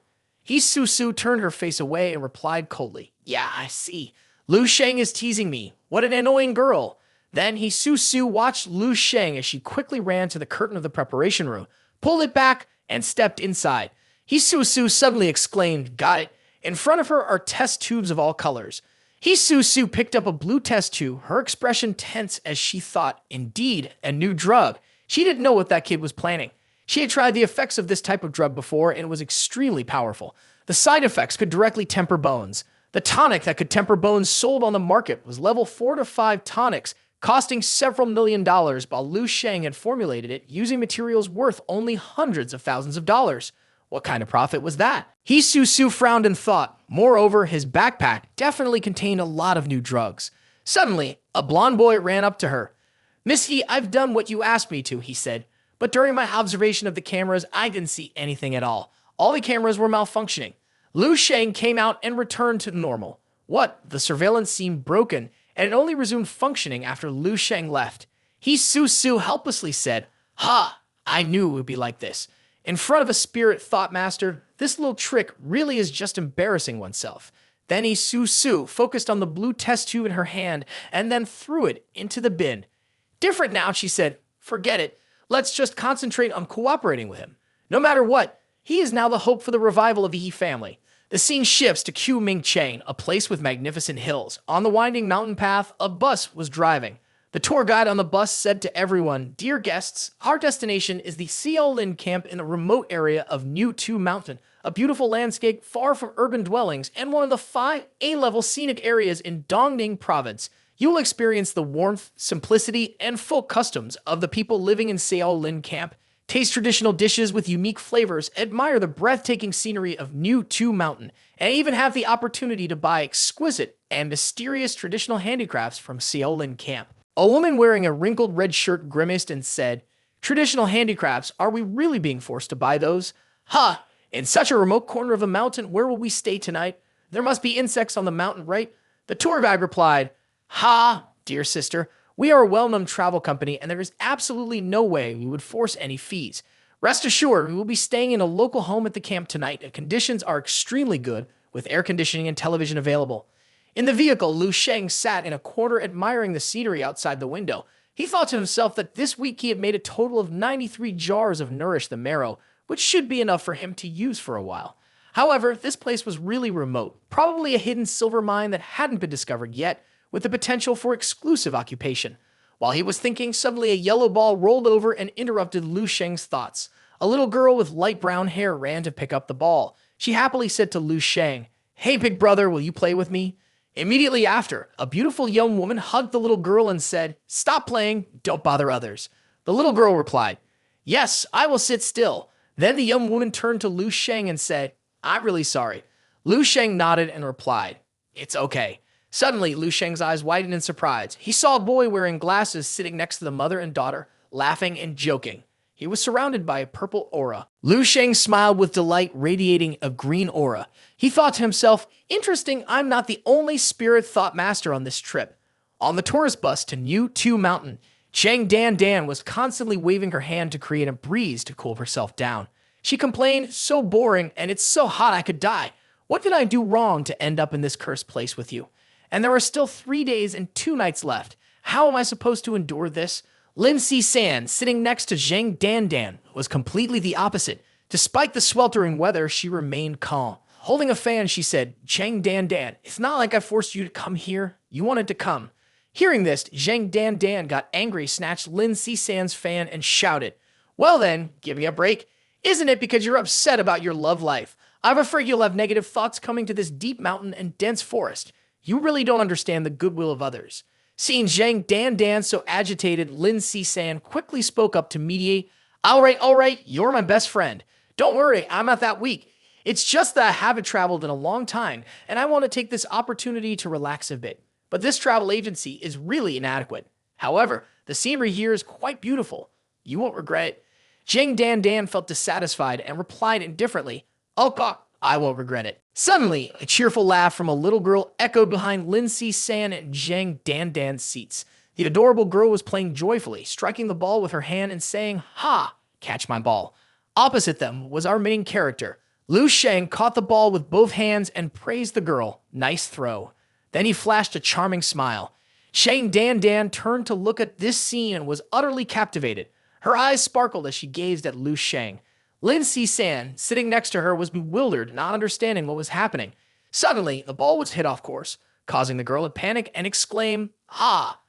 He Su turned her face away and replied coldly, "Yeah, I see. Lu Sheng is teasing me. What an annoying girl." Then he Su watched Lu Sheng as she quickly ran to the curtain of the preparation room, pulled it back, and stepped inside. He Su suddenly exclaimed, "Got it." In front of her are test tubes of all colors. He Su picked up a blue test tube, her expression tense as she thought, indeed, a new drug. She didn't know what that kid was planning. She had tried the effects of this type of drug before and it was extremely powerful. The side effects could directly temper bones. The tonic that could temper bones sold on the market was level 4 to 5 tonics, costing several $1,000,000, while Lu Sheng had formulated it using materials worth only hundreds of thousands of dollars. What kind of profit was that? He Su frowned and thought. Moreover, his backpack definitely contained a lot of new drugs. Suddenly, a blonde boy ran up to her. "Miss He, I've done what you asked me to," he said. "But during my observation of the cameras, I didn't see anything at all. All the cameras were malfunctioning." Lu Sheng came out and returned to normal. What? The surveillance seemed broken, and it only resumed functioning after Lu Sheng left. He Su helplessly said, "Ha! I knew it would be like this." In front of a spirit thought master, this little trick really is just embarrassing oneself. Then he Su focused on the blue test tube in her hand and then threw it into the bin. "Different now," she said. "Forget it. Let's just concentrate on cooperating with him. No matter what, he is now the hope for the revival of the He family." The scene shifts to Qimingcheng, a place with magnificent hills. On the winding mountain path, a bus was driving. The tour guide on the bus said to everyone, "Dear guests, our destination is the Xiaolin camp in a remote area of New Tu Mountain, a beautiful landscape far from urban dwellings and one of the 5 A-level scenic areas in Dongning province. You will experience the warmth, simplicity, and folk customs of the people living in Xiaolin camp. Taste traditional dishes with unique flavors, admire the breathtaking scenery of New Tu Mountain, and even have the opportunity to buy exquisite and mysterious traditional handicrafts from Xiaolin camp." A woman wearing a wrinkled red shirt grimaced and said, "Traditional handicrafts, are we really being forced to buy those? Ha! In such a remote corner of a mountain, where will we stay tonight? There must be insects on the mountain, right?" The tour guide replied, "Ha, dear sister, we are a well-known travel company and there is absolutely no way we would force any fees. Rest assured, we will be staying in a local home at the camp tonight and conditions are extremely good with air conditioning and television available." In the vehicle, Lu Sheng sat in a corner admiring the scenery outside the window. He thought to himself that this week he had made a total of 93 jars of Nourish the Marrow, which should be enough for him to use for a while. However, this place was really remote, probably a hidden silver mine that hadn't been discovered yet, with the potential for exclusive occupation. While he was thinking, suddenly a yellow ball rolled over and interrupted Lu Sheng's thoughts. A little girl with light brown hair ran to pick up the ball. She happily said to Lu Sheng, "Hey, big brother, will you play with me?" Immediately after, a beautiful young woman hugged the little girl and said, "Stop playing, don't bother others." The little girl replied, "Yes, I will sit still." Then the young woman turned to Lu Sheng and said, "I'm really sorry." Lu Sheng nodded and replied, "It's okay." Suddenly, Lu Sheng's eyes widened in surprise. He saw a boy wearing glasses sitting next to the mother and daughter, laughing and joking. He was surrounded by a purple aura. Lu Sheng smiled with delight, radiating a green aura. He thought to himself, "Interesting, I'm not the only spirit thought master on this trip." On the tourist bus to New Tu Mountain, Cheng Dan was constantly waving her hand to create a breeze to cool herself down. She complained, "So boring, and it's so hot I could die. What did I do wrong to end up in this cursed place with you? And there are still 3 days and 2 nights left. How am I supposed to endure this?" Lin Si-san, sitting next to Zheng Dan, was completely the opposite. Despite the sweltering weather, she remained calm. Holding a fan, she said, "Zheng Dan, it's not like I forced you to come here. You wanted to come." Hearing this, Zheng Dan got angry, snatched Lin Si-san's fan, and shouted, "Well then, give me a break. Isn't it because you're upset about your love life? I'm afraid you'll have negative thoughts coming to this deep mountain and dense forest. You really don't understand the goodwill of others." Seeing Zheng Dan so agitated, Lin Si-san quickly spoke up to mediate. All right, you're my best friend. Don't worry, I'm not that weak. It's just that I haven't traveled in a long time, and I want to take this opportunity to relax a bit. But this travel agency is really inadequate. However, the scenery here is quite beautiful. You won't regret it." Zheng Dan felt dissatisfied and replied indifferently, "Oh God, I won't regret it." Suddenly, a cheerful laugh from a little girl echoed behind Lin Si-san and Zheng Dan's seats. The adorable girl was playing joyfully, striking the ball with her hand and saying, "Ha, catch my ball." Opposite them was our main character, Lu Sheng caught the ball with both hands and praised the girl. Nice throw. Then he flashed a charming smile. Shang Dan Dan turned to look at this scene and was utterly captivated. Her eyes sparkled as she gazed at Lu Sheng. Lin Si-san, sitting next to her, was bewildered, not understanding what was happening. Suddenly, the ball was hit off course, causing the girl to panic and exclaim, "Ah!"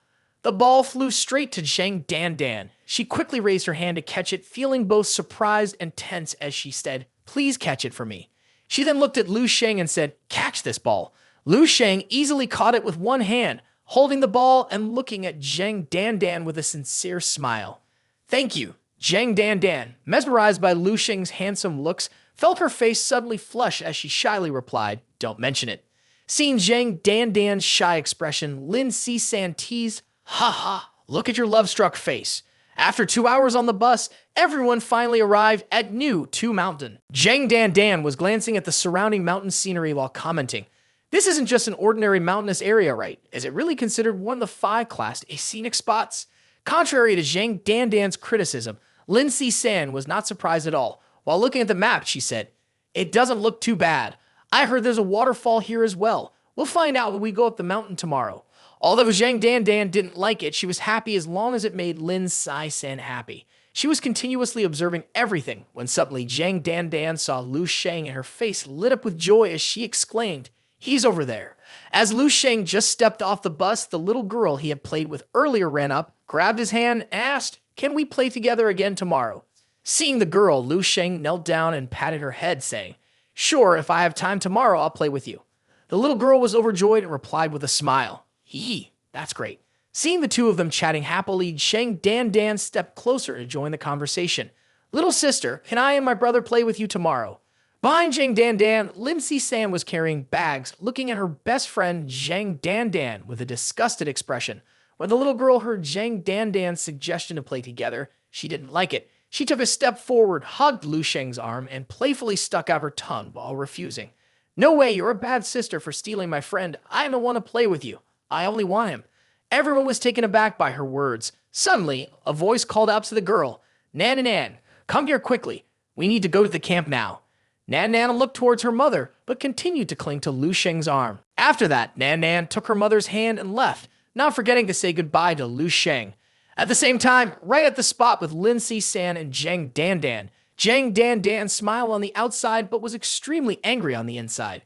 The ball flew straight to Shang Dan Dan. She quickly raised her hand to catch it, feeling both surprised and tense as she said, "Please catch it for me." She then looked at Lu Sheng and said, "Catch this ball." Lu Sheng easily caught it with one hand, holding the ball and looking at Zhang Dan Dan with a sincere smile. "Thank you." Zhang Dan Dan, mesmerized by Lu Sheng's handsome looks, felt her face suddenly flush as she shyly replied, "Don't mention it." Seeing Zhang Dan Dan's shy expression, Lin Si-san teased, "Ha ha, look at your love-struck face." After 2 hours on the bus, everyone finally arrived at New Two Mountain. Zhang Dan Dan was glancing at the surrounding mountain scenery while commenting, "This isn't just an ordinary mountainous area, right? Is it really considered one of the 5 classed as scenic spots?" Contrary to Zhang Dan Dan's criticism, Lin Si-san was not surprised at all. While looking at the map, she said, "It doesn't look too bad. I heard there's a waterfall here as well. We'll find out when we go up the mountain tomorrow." Although Zhang Dan Dan didn't like it, she was happy as long as it made Lin Si-san happy. She was continuously observing everything when suddenly Zhang Dan Dan saw Lu Sheng and her face lit up with joy as she exclaimed, "He's over there." As Lu Sheng just stepped off the bus, the little girl he had played with earlier ran up, grabbed his hand, and asked, "Can we play together again tomorrow?" Seeing the girl, Lu Sheng knelt down and patted her head, saying, "Sure, if I have time tomorrow, I'll play with you." The little girl was overjoyed and replied with a smile, "Hee, that's great." Seeing the two of them chatting happily, Shang Dan Dan stepped closer to join the conversation. "Little sister, can I and my brother play with you tomorrow?" Behind Zhang Dan Dan, Lin Si-san was carrying bags, looking at her best friend Zhang Dan Dan with a disgusted expression. When the little girl heard Zhang Dan Dan's suggestion to play together, she didn't like it. She took a step forward, hugged Lu Sheng's arm, and playfully stuck out her tongue while refusing. "No way, you're a bad sister for stealing my friend. I don't want to play with you. I only want him." Everyone was taken aback by her words. Suddenly, a voice called out to the girl, "Nan Nan, come here quickly. We need to go to the camp now." Nan Nan looked towards her mother, but continued to cling to Lu Sheng's arm. After that, Nan Nan took her mother's hand and left, not forgetting to say goodbye to Lu Sheng. At the same time, right at the spot with Lin Si-san and Zhang Dan Dan, Zhang Dan Dan smiled on the outside but was extremely angry on the inside.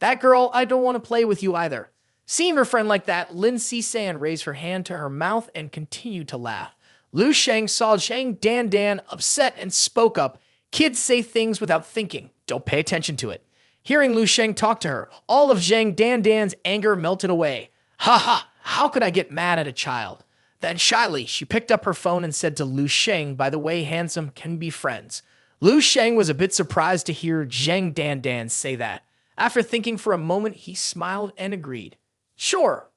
"That girl, I don't want to play with you either." Seeing her friend like that, Lin Si-san raised her hand to her mouth and continued to laugh. Lu Sheng saw Zhang Dan Dan upset and spoke up, "Kids say things without thinking. Don't pay attention to it." Hearing Lu Sheng talk to her, all of Zhang Dan Dan's anger melted away. "Ha ha, how could I get mad at a child?" Then shyly, she picked up her phone and said to Lu Sheng, "By the way, handsome, can we be friends?" Lu Sheng was a bit surprised to hear Zhang Dan Dan say that. After thinking for a moment, he smiled and agreed. "Sure."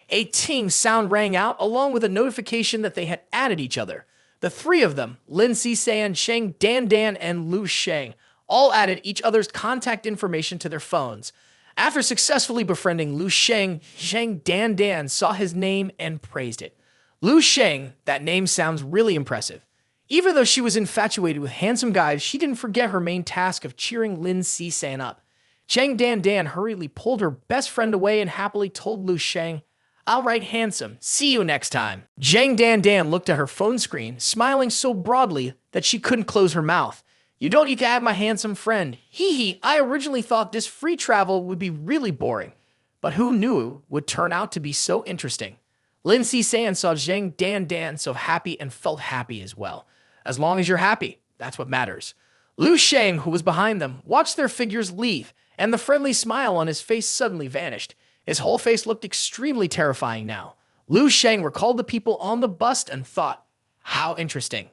A ting sound rang out along with a notification that they had added each other. The three of them, Lin Si-san, Zhang Dan Dan, and Lu Sheng, all added each other's contact information to their phones. After successfully befriending Lu Sheng, Zhang Dan Dan saw his name and praised it. Lu Sheng, that name sounds really impressive. Even though she was infatuated with handsome guys, she didn't forget her main task of cheering Lin Si-san up. Zhang Dan Dan hurriedly pulled her best friend away and happily told Lu Sheng, "All right, handsome, see you next time." Zhang Dan Dan looked at her phone screen, smiling so broadly that she couldn't close her mouth. "You don't need to add my handsome friend. Hee hee, I originally thought this free travel would be really boring. But who knew it would turn out to be so interesting?" Lin Si-san saw Zhang Dan Dan so happy and felt happy as well. As long as you're happy, that's what matters. Lu Sheng, who was behind them, watched their figures leave, and the friendly smile on his face suddenly vanished. His whole face looked extremely terrifying now. Lu Sheng recalled the people on the bus and thought, how interesting.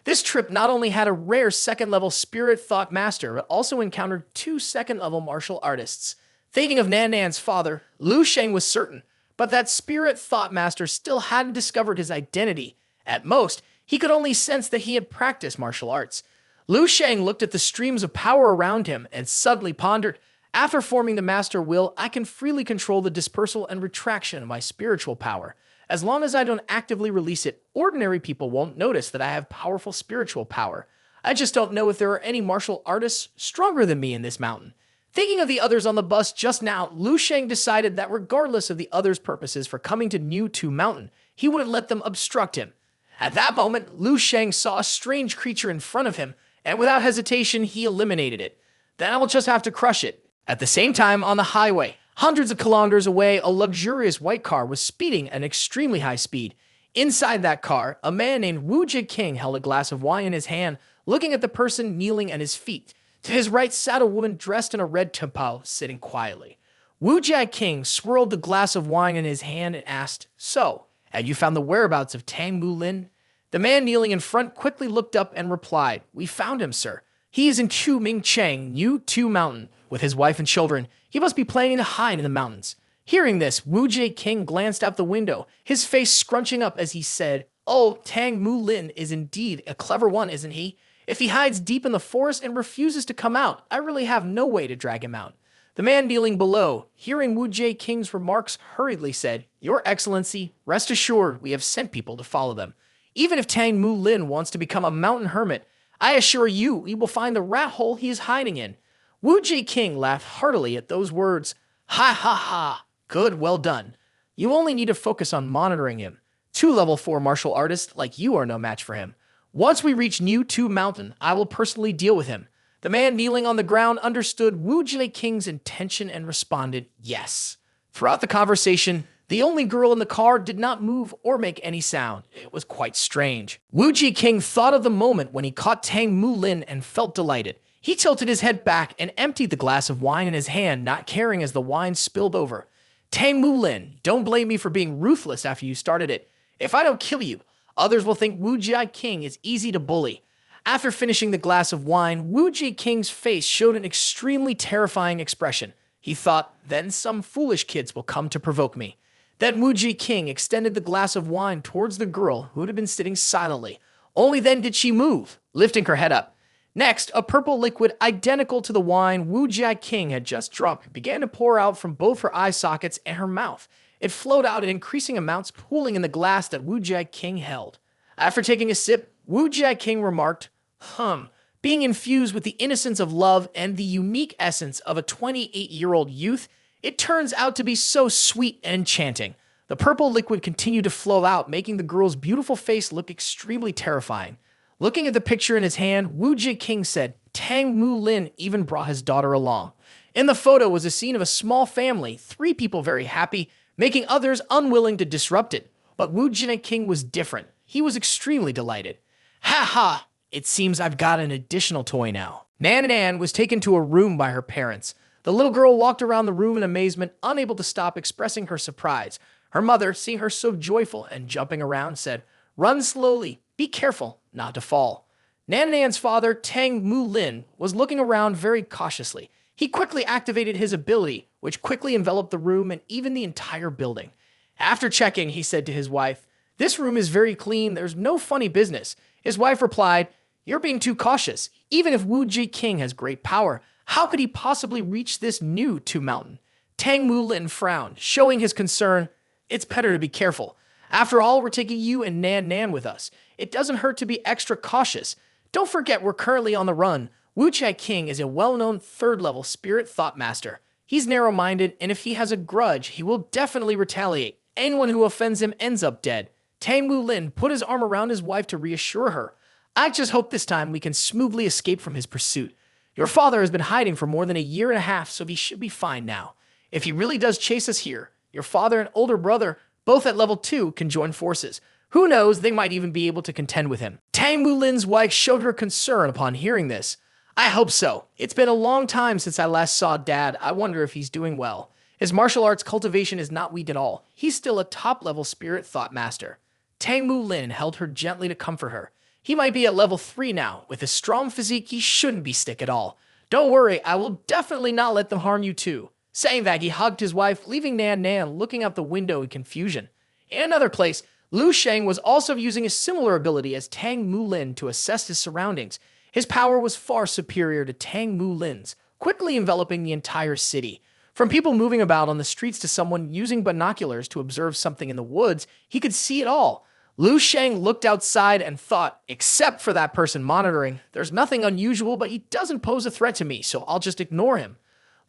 This trip not only had a rare second-level spirit thought master, but also encountered 2 second-level martial artists. Thinking of Nan Nan's father, Lu Sheng was certain, but that spirit thought master still hadn't discovered his identity. At most, he could only sense that he had practiced martial arts. Lu Sheng looked at the streams of power around him and suddenly pondered, after forming the master will, I can freely control the dispersal and retraction of my spiritual power. As long as I don't actively release it, ordinary people won't notice that I have powerful spiritual power. I just don't know if there are any martial artists stronger than me in this mountain. Thinking of the others on the bus just now, Lu Sheng decided that regardless of the others' purposes for coming to New Tu Mountain, he wouldn't let them obstruct him. At that moment, Lu Sheng saw a strange creature in front of him, and without hesitation, he eliminated it. Then I will just have to crush it. At the same time, on the highway, hundreds of kilometers away, a luxurious white car was speeding at an extremely high speed. Inside that car, a man named Wu King held a glass of wine in his hand, looking at the person kneeling at his feet. To his right sat a woman dressed in a red tumpao, sitting quietly. Wu King swirled the glass of wine in his hand and asked, "So, have you found the whereabouts of Tang Mu Lin?" The man kneeling in front quickly looked up and replied, "We found him, sir. He is in Tu Ming Cheng, New Tu Mountain, with his wife and children. He must be planning to hide in the mountains." Hearing this, Wu King glanced out the window, his face scrunching up as he said, "Oh, Tang Mu Lin is indeed a clever one, isn't he? If he hides deep in the forest and refuses to come out, I really have no way to drag him out." The man kneeling below, hearing Wu King's remarks, hurriedly said, "Your Excellency, rest assured we have sent people to follow them. Even if Tang Mu Lin wants to become a mountain hermit, I assure you he will find the rat hole he is hiding in." Wu King laughed heartily at those words. "Ha ha ha! Good, well done. You only need to focus on monitoring him. 2 level 4 martial artists like you are no match for him. Once we reach New Tu Mountain, I will personally deal with him." The man kneeling on the ground understood Wu King's intention and responded, "Yes." Throughout the conversation, the only girl in the car did not move or make any sound. It was quite strange. Wu King thought of the moment when he caught Tang Mu Lin and felt delighted. He tilted his head back and emptied the glass of wine in his hand, not caring as the wine spilled over. "Tang Mu Lin, don't blame me for being ruthless after you started it. If I don't kill you, others will think Wu King is easy to bully." After finishing the glass of wine, Wu King's face showed an extremely terrifying expression. He thought, "Then some foolish kids will come to provoke me." Then Wu King extended the glass of wine towards the girl who had been sitting silently. Only then did she move, lifting her head up. Next, a purple liquid identical to the wine Wu King had just drunk began to pour out from both her eye sockets and her mouth. It flowed out in increasing amounts, pooling in the glass that Wu King held. After taking a sip, Wu King remarked, being infused with the innocence of love and the unique essence of a 28-year-old youth, it turns out to be so sweet and enchanting." The purple liquid continued to flow out, making the girl's beautiful face look extremely terrifying. Looking at the picture in his hand, Wu King said, "Tang Mu Lin even brought his daughter along." In the photo was a scene of a small family, 3 people very happy, making others unwilling to disrupt it. But Wu King was different. He was extremely delighted. "Ha ha! It seems I've got an additional toy now." Nan was taken to a room by her parents. The little girl walked around the room in amazement, unable to stop expressing her surprise. Her mother, seeing her so joyful and jumping around, said, "Run slowly. Be careful not to fall." Nan's father, Tang Mu Lin, was looking around very cautiously. He quickly activated his ability, which quickly enveloped the room and even the entire building. After checking, he said to his wife, "This room is very clean. There's no funny business." His wife replied, "You're being too cautious. Even if Wu King has great power, how could he possibly reach this New Tu Mountain?" Tang Mu Lin frowned, showing his concern. "It's better to be careful. After all, we're taking you and Nan with us. It doesn't hurt to be extra cautious. Don't forget we're currently on the run. Wu King is a well-known 3rd-level spirit thought master. He's narrow-minded, and if he has a grudge, he will definitely retaliate. Anyone who offends him ends up dead." Tang Mu Lin put his arm around his wife to reassure her. "I just hope this time we can smoothly escape from his pursuit. Your father has been hiding for more than a year and a half, so he should be fine now. If he really does chase us here, your father and older brother, both at level 2, can join forces. Who knows, they might even be able to contend with him." Tang Mu Lin's wife showed her concern upon hearing this. "I hope so. It's been a long time since I last saw Dad. I wonder if he's doing well. His martial arts cultivation is not weak at all. He's still a top-level spirit thought master." Tang Mu Lin held her gently to comfort her. "He might be at level 3 now. With his strong physique, he shouldn't be sick at all. Don't worry, I will definitely not let them harm you too." Saying that, he hugged his wife, leaving Nan looking out the window in confusion. In another place, Lu Sheng was also using a similar ability as Tang Mu Lin to assess his surroundings. His power was far superior to Tang Mu Lin's, quickly enveloping the entire city. From people moving about on the streets to someone using binoculars to observe something in the woods, he could see it all. Lu Sheng looked outside and thought, except for that person monitoring, there's nothing unusual, but he doesn't pose a threat to me, so I'll just ignore him.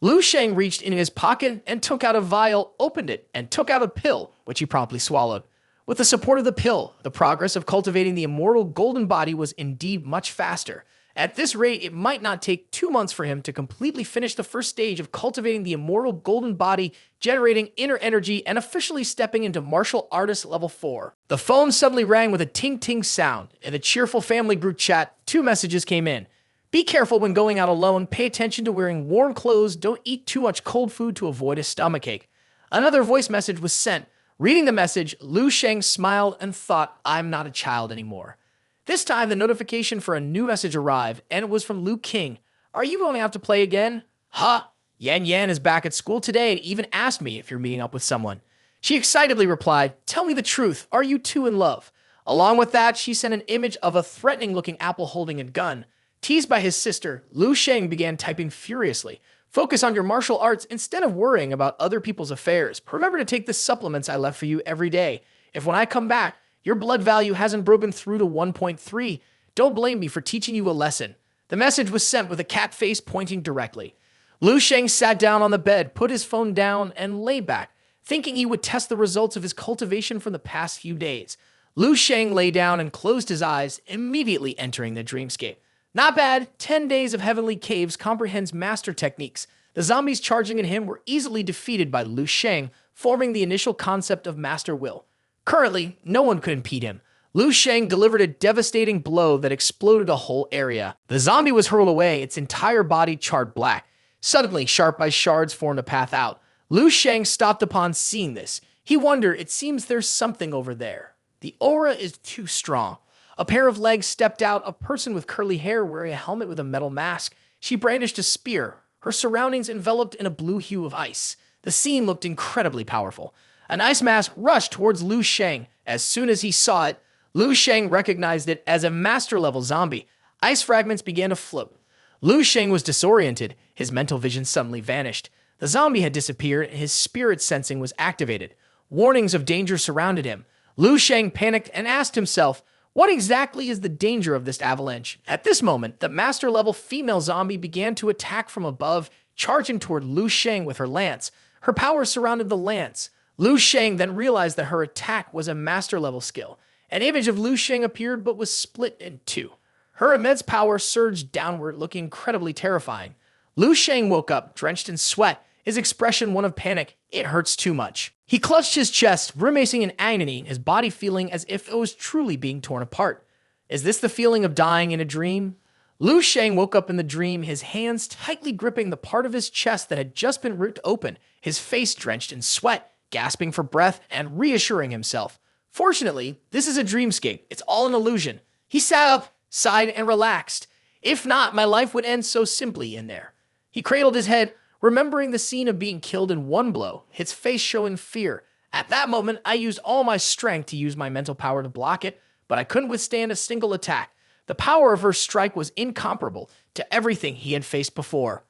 Lu Sheng reached into his pocket and took out a vial, opened it, and took out a pill, which he promptly swallowed. With the support of the pill, the progress of cultivating the immortal golden body was indeed much faster. At this rate, it might not take 2 months for him to completely finish the first stage of cultivating the immortal golden body, generating inner energy, and officially stepping into martial artist level 4. The phone suddenly rang with a ting-ting sound. In the cheerful family group chat, 2 messages came in. Be careful when going out alone, pay attention to wearing warm clothes, don't eat too much cold food to avoid a stomachache. Another voice message was sent. Reading the message, Lu Sheng smiled and thought, I'm not a child anymore. This time, the notification for a new message arrived, and it was from Lu King. Are you going out to play again? Huh? Yan Yan is back at school today and even asked me if you're meeting up with someone. She excitedly replied, tell me the truth, are you two in love? Along with that, she sent an image of a threatening-looking apple holding a gun. Teased by his sister, Lu Sheng began typing furiously. Focus on your martial arts instead of worrying about other people's affairs. Remember to take the supplements I left for you every day. If when I come back, your blood value hasn't broken through to 1.3, don't blame me for teaching you a lesson. The message was sent with a cat face pointing directly. Lu Sheng sat down on the bed, put his phone down, and lay back, thinking he would test the results of his cultivation from the past few days. Lu Sheng lay down and closed his eyes, immediately entering the dreamscape. Not bad, 10 days of heavenly caves comprehends master techniques. The zombies charging at him were easily defeated by Lu Sheng, forming the initial concept of master will. Currently, no one could impede him. Lu Sheng delivered a devastating blow that exploded a whole area. The zombie was hurled away, its entire body charred black. Suddenly, sharp-eyed shards formed a path out. Lu Sheng stopped upon seeing this. He wondered, it seems there's something over there. The aura is too strong. A pair of legs stepped out, a person with curly hair wearing a helmet with a metal mask. She brandished a spear, her surroundings enveloped in a blue hue of ice. The scene looked incredibly powerful. An ice mask rushed towards Lu Sheng. As soon as he saw it, Lu Sheng recognized it as a master-level zombie. Ice fragments began to float. Lu Sheng was disoriented. His mental vision suddenly vanished. The zombie had disappeared and his spirit sensing was activated. Warnings of danger surrounded him. Lu Sheng panicked and asked himself, what exactly is the danger of this avalanche? At this moment, the master-level female zombie began to attack from above, charging toward Lu Sheng with her lance. Her power surrounded the lance. Lu Sheng then realized that her attack was a master-level skill. An image of Lu Sheng appeared but was split in two. Her immense power surged downward, looking incredibly terrifying. Lu Sheng woke up, drenched in sweat, his expression one of panic. It hurts too much. He clutched his chest, grimacing in agony, his body feeling as if it was truly being torn apart. Is this the feeling of dying in a dream? Lu Sheng woke up in the dream, his hands tightly gripping the part of his chest that had just been ripped open, his face drenched in sweat, gasping for breath and reassuring himself. Fortunately, this is a dreamscape. It's all an illusion. He sat up, sighed, and relaxed. If not, my life would end so simply in there. He cradled his head, remembering the scene of being killed in one blow, his face showing fear. At that moment, I used all my strength to use my mental power to block it, but I couldn't withstand a single attack. The power of her strike was incomparable to everything he had faced before.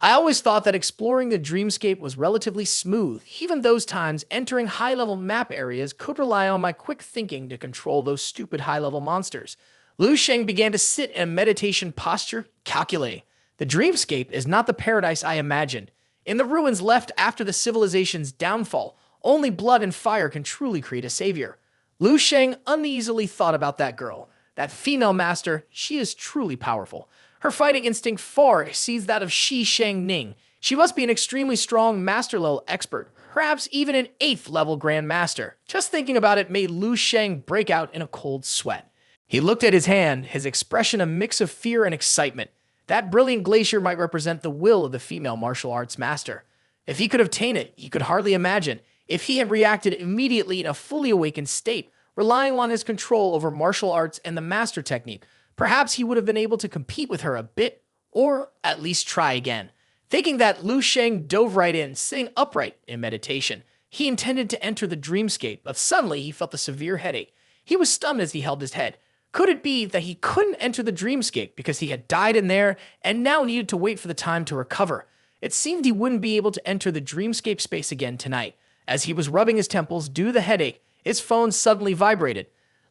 I always thought that exploring the dreamscape was relatively smooth. Even those times, entering high-level map areas could rely on my quick thinking to control those stupid high-level monsters. Lu Sheng began to sit in a meditation posture, calculating. The dreamscape is not the paradise I imagined. In the ruins left after the civilization's downfall, only blood and fire can truly create a savior. Lu Sheng uneasily thought about that girl. That female master, she is truly powerful. Her fighting instinct far exceeds that of Shi Shang Ning. She must be an extremely strong master-level expert, perhaps even an 8th-level Grand Master. Just thinking about it made Lu Sheng break out in a cold sweat. He looked at his hand, his expression a mix of fear and excitement. That brilliant glacier might represent the will of the female martial arts master. If he could obtain it, he could hardly imagine. If he had reacted immediately in a fully awakened state, relying on his control over martial arts and the master technique, perhaps he would have been able to compete with her a bit, or at least try again. Thinking that, Lu Sheng dove right in, sitting upright in meditation. He intended to enter the dreamscape, but suddenly he felt a severe headache. He was stunned as he held his head. Could it be that he couldn't enter the dreamscape because he had died in there and now needed to wait for the time to recover? It seemed he wouldn't be able to enter the dreamscape space again tonight. As he was rubbing his temples due to the headache, his phone suddenly vibrated.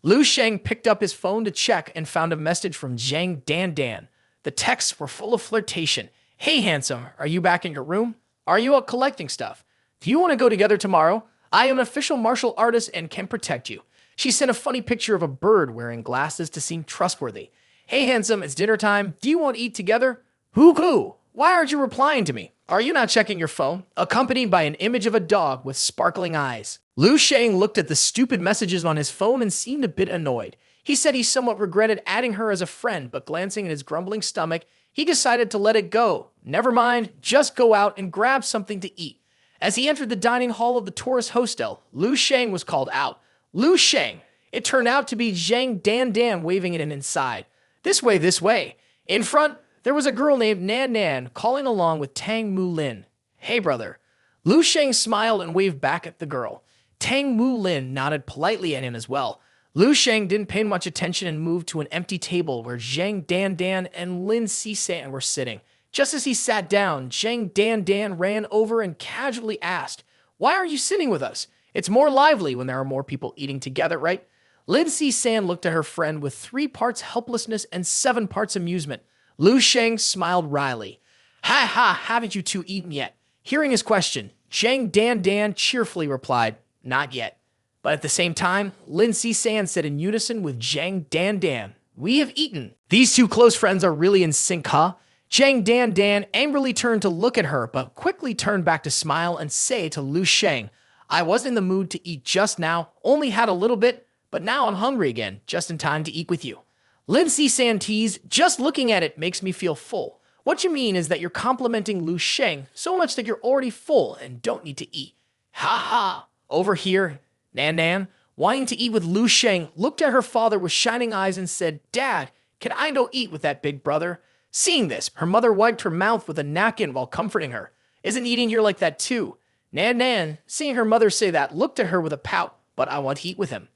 Lu Sheng picked up his phone to check and found a message from Zhang Dan. The texts were full of flirtation. Hey, handsome, are you back in your room? Are you out collecting stuff? Do you want to go together tomorrow? I am an official martial artist and can protect you. She sent a funny picture of a bird wearing glasses to seem trustworthy. Hey, handsome, it's dinner time. Do you want to eat together? Hoo-hoo! Why aren't you replying to me? Are you not checking your phone? Accompanied by an image of a dog with sparkling eyes. Lu Sheng looked at the stupid messages on his phone and seemed a bit annoyed. He said he somewhat regretted adding her as a friend, but glancing at his grumbling stomach, he decided to let it go. Never mind, just go out and grab something to eat. As he entered the dining hall of the tourist hostel, Lu Sheng was called out. Lu Sheng! It turned out to be Zhang Dan waving at him inside. This way. In front, there was a girl named Nan calling along with Tang Mu Lin. Hey, brother. Lu Sheng smiled and waved back at the girl. Tang Mu Lin nodded politely at him as well. Lu Sheng didn't pay much attention and moved to an empty table where Zhang Dan and Lin Si-san were sitting. Just as he sat down, Zhang Dan ran over and casually asked, "Why are you sitting with us? It's more lively when there are more people eating together, right?" Lin Si-san looked at her friend with 3 parts helplessness and 7 parts amusement. Lu Sheng smiled wryly. Ha, haven't you two eaten yet? Hearing his question, Zhang Dan cheerfully replied, "Not yet." But at the same time, Lin Si-san said in unison with Zhang Dan, "We have eaten." These two close friends are really in sync, huh? Zhang Dan angrily turned to look at her, but quickly turned back to smile and say to Lu Sheng, "I was in the mood to eat just now, only had a little bit, but now I'm hungry again, just in time to eat with you." Lin Si-san teased, "Just looking at it makes me feel full. What you mean is that you're complimenting Lu Sheng so much that you're already full and don't need to eat." Ha. Over here, Nan, wanting to eat with Lu Sheng, looked at her father with shining eyes and said, "Dad, can I go eat with that big brother?" Seeing this, her mother wiped her mouth with a napkin while comforting her. "Isn't eating here like that too?" Nan, seeing her mother say that, looked at her with a pout, "But I want to eat with him."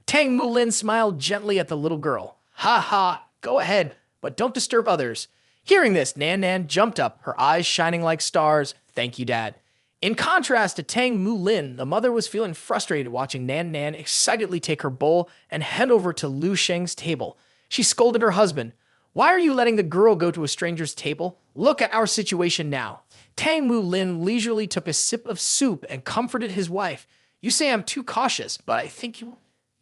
Tang Mu Lin smiled gently at the little girl. Ha, go ahead, but don't disturb others." Hearing this, Nan jumped up, her eyes shining like stars. "Thank you, Dad." In contrast to Tang Mu Lin, the mother was feeling frustrated watching Nan excitedly take her bowl and head over to Lu Sheng's table. She scolded her husband. "Why are you letting the girl go to a stranger's table? Look at our situation now." Tang Mu Lin leisurely took a sip of soup and comforted his wife. "You say I'm too cautious, but I think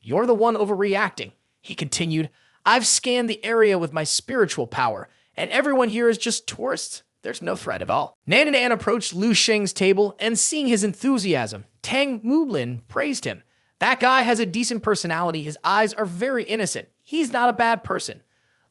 you're the one overreacting." He continued, "I've scanned the area with my spiritual power, and everyone here is just tourists. There's no threat at all." Nan approached Lu Sheng's table, and seeing his enthusiasm, Tang Mu Lin praised him. "That guy has a decent personality. His eyes are very innocent. He's not a bad person."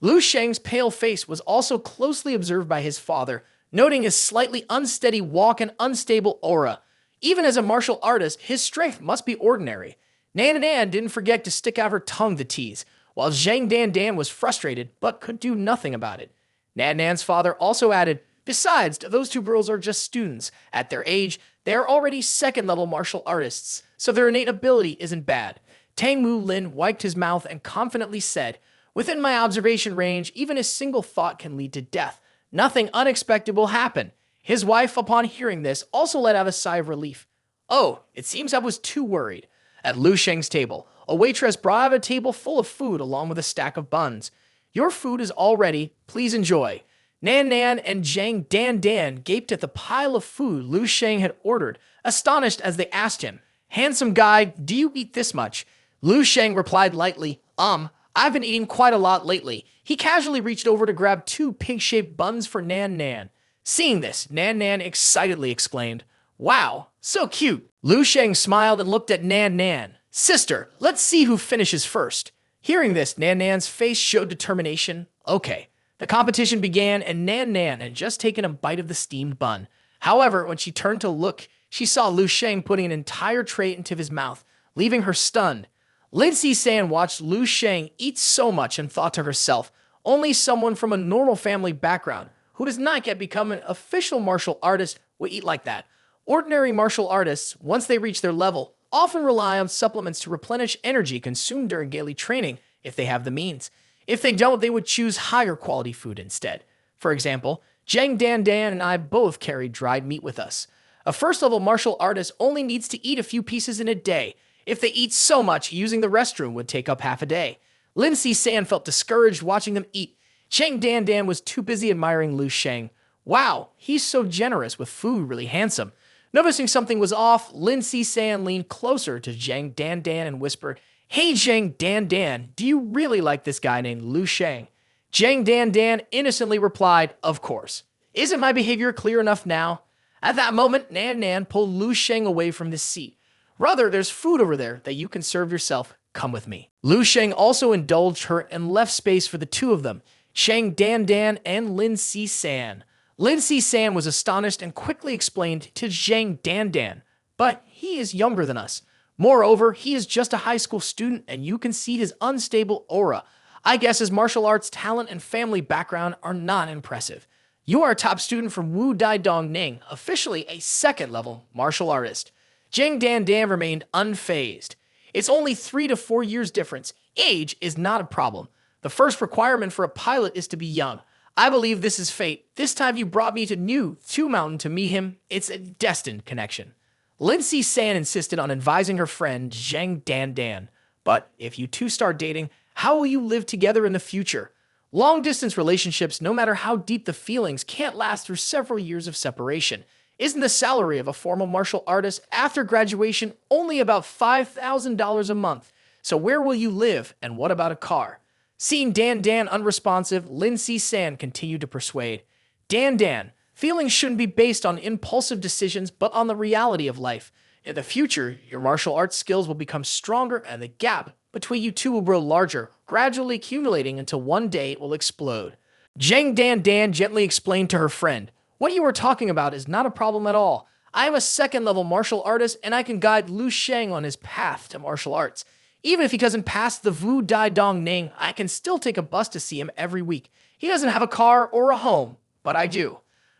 Lu Sheng's pale face was also closely observed by his father, noting his slightly unsteady walk and unstable aura. Even as a martial artist, his strength must be ordinary. Nan didn't forget to stick out her tongue to tease, while Zhang Dan was frustrated but could do nothing about it. Nan's father also added, "Besides, those two girls are just students. At their age, they are already second-level martial artists, so their innate ability isn't bad." Tang Mu Lin wiped his mouth and confidently said, "Within my observation range, even a single thought can lead to death. Nothing unexpected will happen." His wife, upon hearing this, also let out a sigh of relief. "Oh, it seems I was too worried." At Lu Sheng's table, a waitress brought out a table full of food along with a stack of buns. "Your food is all ready. Please enjoy." Nan and Zhang Dan gaped at the pile of food Lu Sheng had ordered, astonished as they asked him, "Handsome guy, do you eat this much?" Lu Sheng replied lightly, I've been eating quite a lot lately." He casually reached over to grab 2 pig-shaped buns for Nan. Seeing this, Nan excitedly exclaimed, "Wow, so cute." Lu Sheng smiled and looked at Nan. "Sister, let's see who finishes first." Hearing this, Nan's face showed determination. Okay. The competition began, and Nan had just taken a bite of the steamed bun. However, when she turned to look, she saw Lu Sheng putting an entire tray into his mouth, leaving her stunned. Lin Si-san watched Lu Sheng eat so much and thought to herself, only someone from a normal family background who does not yet become an official martial artist would eat like that. Ordinary martial artists, once they reach their level, often rely on supplements to replenish energy consumed during daily training if they have the means. If they don't, they would choose higher quality food instead. For example, Zhang Dan and I both carried dried meat with us. A first-level martial artist only needs to eat a few pieces in a day. If they eat so much, using the restroom would take up half a day. Lin Si-san felt discouraged watching them eat. Chang Dan was too busy admiring Lu Sheng. Wow, he's so generous with food, really handsome. Noticing something was off, Lin Si-san leaned closer to Zhang Dan and whispered, "Hey Zhang Dan, do you really like this guy named Lu Sheng?" Zhang Dan innocently replied, "Of course. Isn't my behavior clear enough now?" At that moment, Nan pulled Lu Sheng away from his seat. "Brother, there's food over there that you can serve yourself. Come with me." Lu Sheng also indulged her and left space for the two of them, Chang Dan and Lin Si-san. Lin Si-san was astonished and quickly explained to Zhang Dan, "But he is younger than us. Moreover, he is just a high school student and you can see his unstable aura. I guess his martial arts talent and family background are not impressive. You are a top student from Wu Dai Dong Ning, officially a second-level martial artist." Zhang Dan remained unfazed. "It's only 3 to 4 years difference. Age is not a problem. The first requirement for a pilot is to be young. I believe this is fate. This time you brought me to Two Mountain to meet him. It's a destined connection." Lin Si-san insisted on advising her friend Zhang Dan. "But if you two start dating, how will you live together in the future? Long-distance relationships, no matter how deep the feelings, can't last through several years of separation. Isn't the salary of a formal martial artist after graduation only about $5,000 a month? So where will you live, and what about a car?" Seeing Dan unresponsive, Lin Si-san continued to persuade. Dan, feelings shouldn't be based on impulsive decisions, but on the reality of life. In the future, your martial arts skills will become stronger and the gap between you two will grow larger, gradually accumulating until one day it will explode. Zhang Dan gently explained to her friend, "What you are talking about is not a problem at all. I am a second-level martial artist and I can guide Lu Sheng on his path to martial arts. Even if he doesn't pass the Wu Dai Dong Ning, I can still take a bus to see him every week. He doesn't have a car or a home, but I do."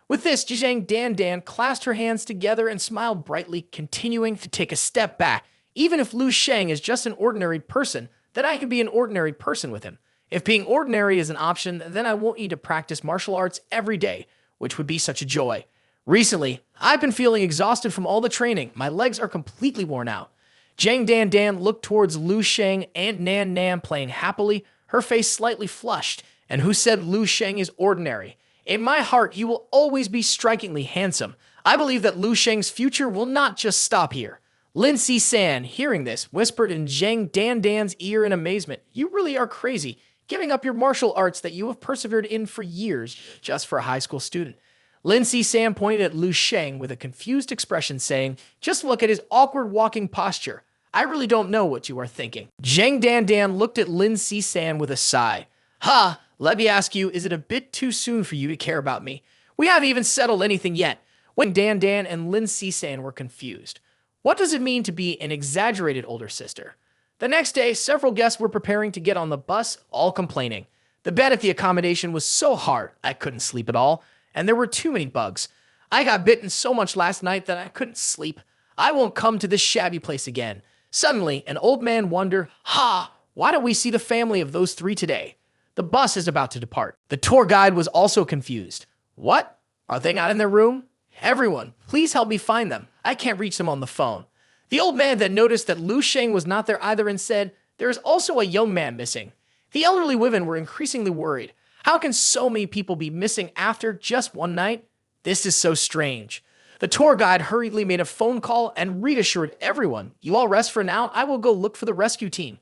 With this, Zhang Dan clasped her hands together and smiled brightly, continuing to take a step back. "Even if Lu Sheng is just an ordinary person, then I can be an ordinary person with him. If being ordinary is an option, then I won't need to practice martial arts every day, which would be such a joy. Recently, I've been feeling exhausted from all the training. My legs are completely worn out." Zhang Dan looked towards Lu Sheng and Nan playing happily, her face slightly flushed. "And who said Lu Sheng is ordinary? In my heart, he will always be strikingly handsome. I believe that Lu Sheng's future will not just stop here." Lin Si-san, hearing this, whispered in Zhang Dan's ear in amazement, "You really are crazy, giving up your martial arts that you have persevered in for years just for a high school student." Lin Si-san pointed at Lu Sheng with a confused expression, saying, "Just look at his awkward walking posture. I really don't know what you are thinking." Zhang Dan looked at Lin Si-san with a sigh. "Ha! Let me ask you, is it a bit too soon for you to care about me? We haven't even settled anything yet." When Dan and Lin Si-san were confused. What does it mean to be an exaggerated older sister? The next day, several guests were preparing to get on the bus, all complaining. "The bed at the accommodation was so hard, I couldn't sleep at all. And there were too many bugs. I got bitten so much last night that I couldn't sleep. I won't come to this shabby place again." Suddenly, an old man wondered, "Why don't we see the family of those three today? The bus is about to depart." The tour guide was also confused. "What? Are they not in their room? Everyone, please help me find them. I can't reach them on the phone." The old man then noticed that Lu Sheng was not there either and said, "There is also a young man missing." The elderly women were increasingly worried. How can so many people be missing after just one night? This is so strange. The tour guide hurriedly made a phone call and reassured everyone, "You all rest for now, I will go look for the rescue team."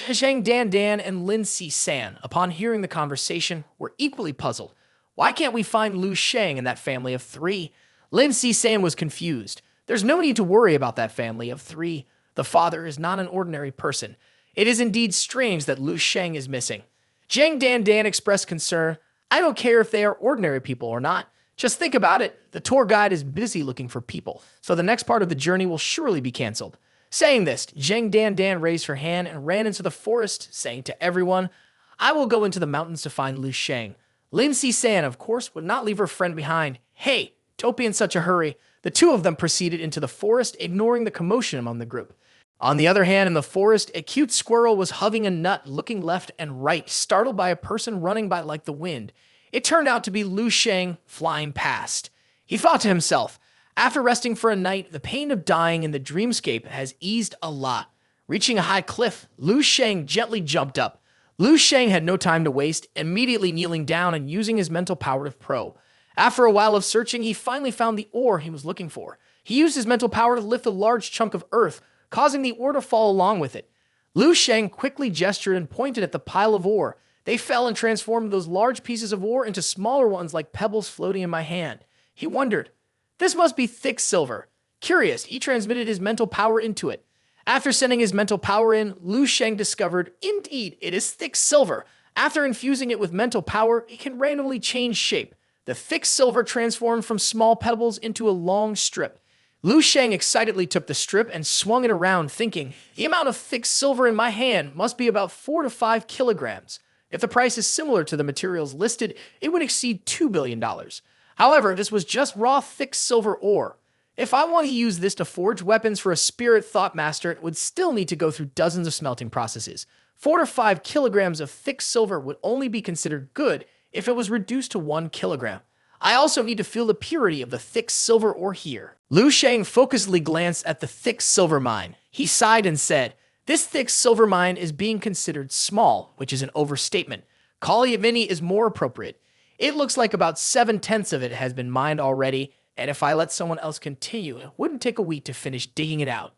Zhang Dan and Lin Si-san, upon hearing the conversation, were equally puzzled. Why can't we find Lu Sheng and that family of three? Lin Si-san was confused. There's no need to worry about that family of three. The father is not an ordinary person. It is indeed strange that Lu Sheng is missing. Zhang Dan expressed concern. "I don't care if they are ordinary people or not. Just think about it. The tour guide is busy looking for people, so the next part of the journey will surely be canceled." Saying this, Zhang Dan raised her hand and ran into the forest, saying to everyone, "I will go into the mountains to find Lu Sheng." Lin Si-san, of course, would not leave her friend behind. "Hey, don't be in such a hurry." The two of them proceeded into the forest, ignoring the commotion among the group. On the other hand, in the forest, a cute squirrel was hugging a nut, looking left and right, startled by a person running by like the wind. It turned out to be Lu Sheng flying past. He thought to himself, "After resting for a night, the pain of dying in the dreamscape has eased a lot. Reaching a high cliff, Lu Sheng gently jumped up. Lu Sheng had no time to waste, immediately kneeling down and using his mental power to probe. After a while of searching, he finally found the ore he was looking for. He used his mental power to lift a large chunk of earth, causing the ore to fall along with it. Lu Sheng quickly gestured and pointed at the pile of ore. They fell and transformed those large pieces of ore into smaller ones like pebbles floating in my hand. He wondered, "This must be thick silver." Curious, he transmitted his mental power into it. After sending his mental power in, Lu Sheng discovered, indeed, it is thick silver. After infusing it with mental power, it can randomly change shape. The thick silver transformed from small pebbles into a long strip. Lu Sheng excitedly took the strip and swung it around, thinking, the amount of thick silver in my hand must be about 4 to 5 kilograms. If the price is similar to the materials listed, it would exceed $2 billion. However, this was just raw thick silver ore. If I want to use this to forge weapons for a spirit thought master, it would still need to go through dozens of smelting processes. 4 to 5 kilograms of thick silver would only be considered good if it was reduced to 1 kilogram. I also need to feel the purity of the thick silver ore here. Lu Sheng focusedly glanced at the thick silver mine. He sighed and said, "This thick silver mine is being considered small, which is an overstatement. Calling it mini is more appropriate. It looks like about 7/10 of it has been mined already, and if I let someone else continue, it wouldn't take a week to finish digging it out."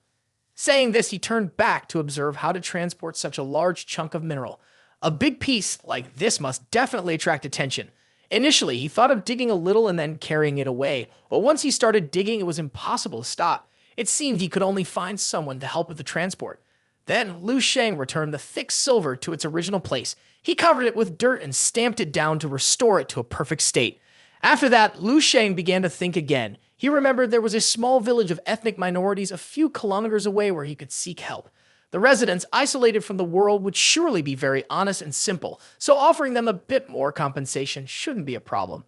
Saying this, he turned back to observe how to transport such a large chunk of mineral. A big piece like this must definitely attract attention. Initially, he thought of digging a little and then carrying it away, but once he started digging, it was impossible to stop. It seemed he could only find someone to help with the transport. Then, Lu Sheng returned the thick silver to its original place. He covered it with dirt and stamped it down to restore it to a perfect state. After that, Lu Sheng began to think again. He remembered there was a small village of ethnic minorities a few kilometers away where he could seek help. The residents, isolated from the world, would surely be very honest and simple, so offering them a bit more compensation shouldn't be a problem.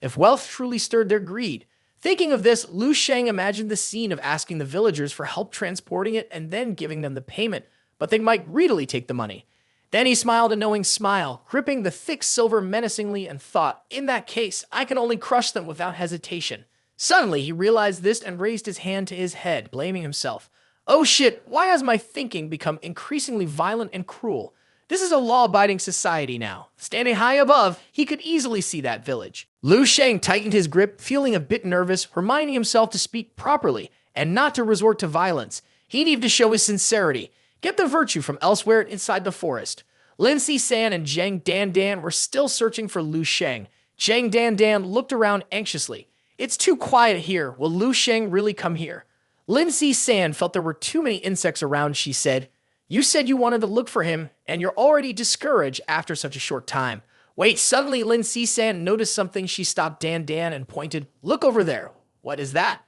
If wealth truly stirred their greed. Thinking of this, Lu Sheng imagined the scene of asking the villagers for help transporting it and then giving them the payment, but they might greedily take the money. Then he smiled a knowing smile, gripping the thick silver menacingly, and thought, in that case, I can only crush them without hesitation. Suddenly, he realized this and raised his hand to his head, blaming himself. Oh shit, why has my thinking become increasingly violent and cruel? This is a law-abiding society now. Standing high above, he could easily see that village. Lu Sheng tightened his grip, feeling a bit nervous, reminding himself to speak properly and not to resort to violence. He needed to show his sincerity, get the virtue from elsewhere inside the forest. Lin Si-san and Zhang Dan were still searching for Lu Sheng. Zhang Dan looked around anxiously. It's too quiet here. Will Lu Sheng really come here? Lin Si-san felt there were too many insects around, she said. You said you wanted to look for him, and you're already discouraged after such a short time. Wait, suddenly Lin Si-san noticed something. She stopped Dan and pointed, Look over there. What is that?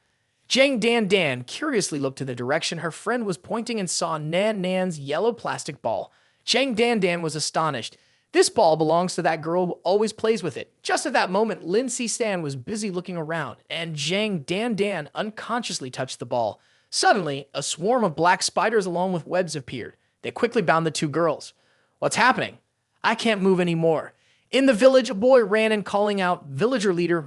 Zhang Dan curiously looked to the direction her friend was pointing and saw Nan's yellow plastic ball. Zhang Dan was astonished. This ball belongs to that girl who always plays with it. Just at that moment, Lin Si-san was busy looking around, and Zhang Dan unconsciously touched the ball. Suddenly, a swarm of black spiders along with webs appeared. They quickly bound the two girls. What's happening? I can't move anymore. In the village, a boy ran in calling out, Villager leader,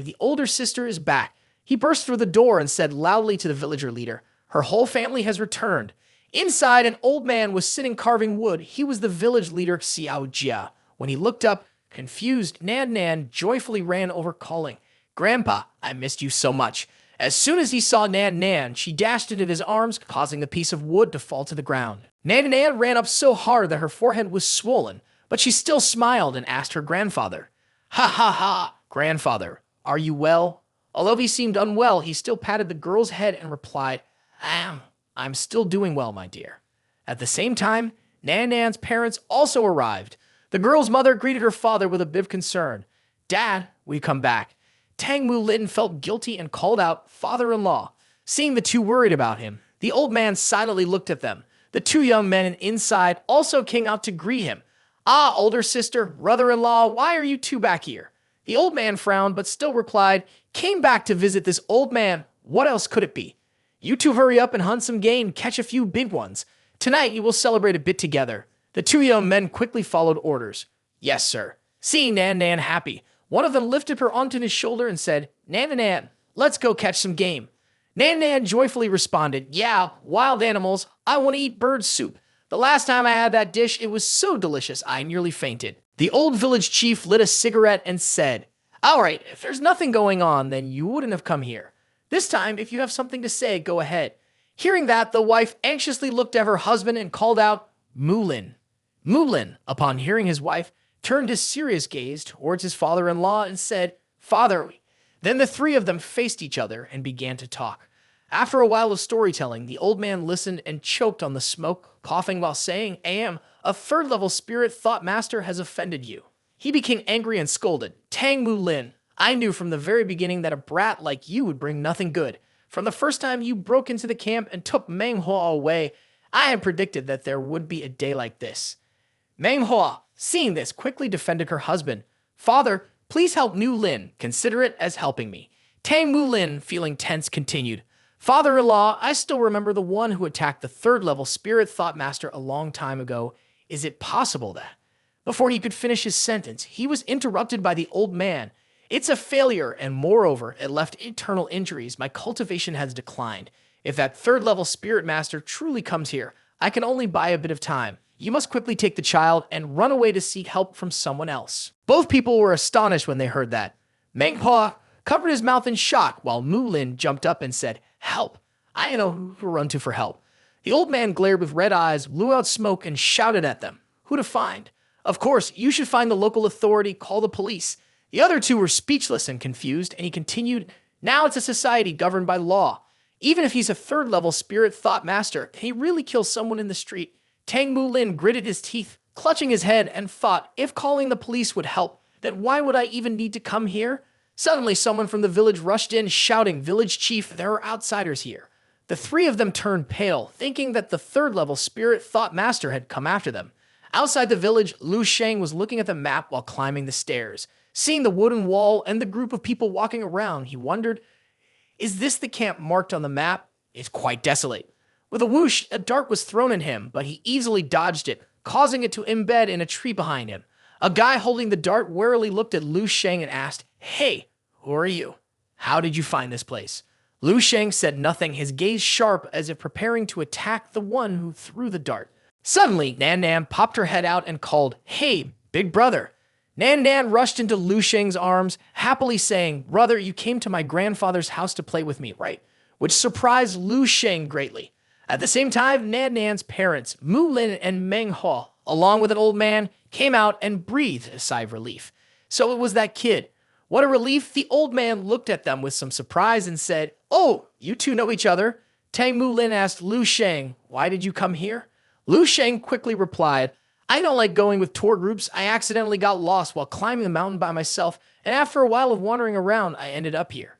the older sister is back. He burst through the door and said loudly to the villager leader, her whole family has returned. Inside, an old man was sitting carving wood. He was the village leader, Xiao Jia. When he looked up, confused, Nan joyfully ran over calling, Grandpa, I missed you so much. As soon as he saw Nan, she dashed into his arms, causing the piece of wood to fall to the ground. Nan ran up so hard that her forehead was swollen, but she still smiled and asked her grandfather, Ha, grandfather, are you well? Although he seemed unwell, he still patted the girl's head and replied, I'm still doing well, my dear. At the same time, Nan's parents also arrived. The girl's mother greeted her father with a bit of concern. Dad, we come back. Tang Mu-Lin felt guilty and called out, father-in-law. Seeing the two worried about him, the old man silently looked at them. The two young men inside also came out to greet him. Ah, older sister, brother-in-law, why are you two back here? The old man frowned, but still replied, came back to visit this old man. What else could it be? You two hurry up and hunt some game, catch a few big ones. Tonight you will celebrate a bit together. The two young men quickly followed orders. Yes, sir. Seeing Nan happy, one of them lifted her onto his shoulder and said, Nan, let's go catch some game. Nan Nan joyfully responded, "Yeah, wild animals. I want to eat bird soup. The last time I had that dish, it was so delicious I nearly fainted." The old village chief lit a cigarette and said, "All right, if there's nothing going on, then you wouldn't have come here. This time, if you have something to say, go ahead." Hearing that, the wife anxiously looked at her husband and called out, "Mulin." Mulin, upon hearing his wife, turned his serious gaze towards his father-in-law and said, "Father." Then the three of them faced each other and began to talk. After a while of storytelling, the old man listened and choked on the smoke, coughing while saying, "Am, a third-level spirit thought master has offended you." He became angry and scolded, "Tang Mulin, I knew from the very beginning that a brat like you would bring nothing good. From the first time you broke into the camp and took Manhwa away, I had predicted that there would be a day like this." Manhwa, seeing this, quickly defended her husband. "Father, please help Nu Lin. Consider it as helping me." Tang Mulin, feeling tense, continued, "Father-in-law, I still remember the one who attacked the third-level spirit thought master a long time ago. Is it possible that—" Before he could finish his sentence, he was interrupted by the old man. "It's a failure, and moreover, it left internal injuries. My cultivation has declined. If that third-level spirit master truly comes here, I can only buy a bit of time. You must quickly take the child and run away to seek help from someone else." Both people were astonished when they heard that. Manhwa covered his mouth in shock, while Mulin jumped up and said, "Help! I know who to run to for help." The old man glared with red eyes, blew out smoke, and shouted at them, "Who to find? Of course, you should find the local authority, call the police." The other two were speechless and confused, and he continued, "Now it's a society governed by law. Even if he's a third-level spirit thought master, can he really kill someone in the street?" Tang Mulin gritted his teeth, clutching his head, and thought, if calling the police would help, then why would I even need to come here? Suddenly, someone from the village rushed in, shouting, "Village chief, there are outsiders here." The three of them turned pale, thinking that the third-level spirit thought master had come after them. Outside the village, Lu Sheng was looking at the map while climbing the stairs. Seeing the wooden wall and the group of people walking around, he wondered, is this the camp marked on the map? It's quite desolate. With a whoosh, a dart was thrown at him, but he easily dodged it, causing it to embed in a tree behind him. A guy holding the dart warily looked at Lu Sheng and asked, "Hey, who are you? How did you find this place?" Lu Sheng said nothing, his gaze sharp as if preparing to attack the one who threw the dart. Suddenly, Nan Nan popped her head out and called, "Hey, big brother." Nan Nan rushed into Lu Sheng's arms, happily saying, "Brother, you came to my grandfather's house to play with me, right?" Which surprised Lu Sheng greatly. At the same time, Nan Nan's parents, Mulin and Manhwa, along with an old man, came out and breathed a sigh of relief. So it was that kid. What a relief. The old man looked at them with some surprise and said, "Oh, you two know each other?" Tang Mulin asked Lu Sheng, "Why did you come here?" Lu Sheng quickly replied, "I don't like going with tour groups. I accidentally got lost while climbing the mountain by myself, and after a while of wandering around, I ended up here."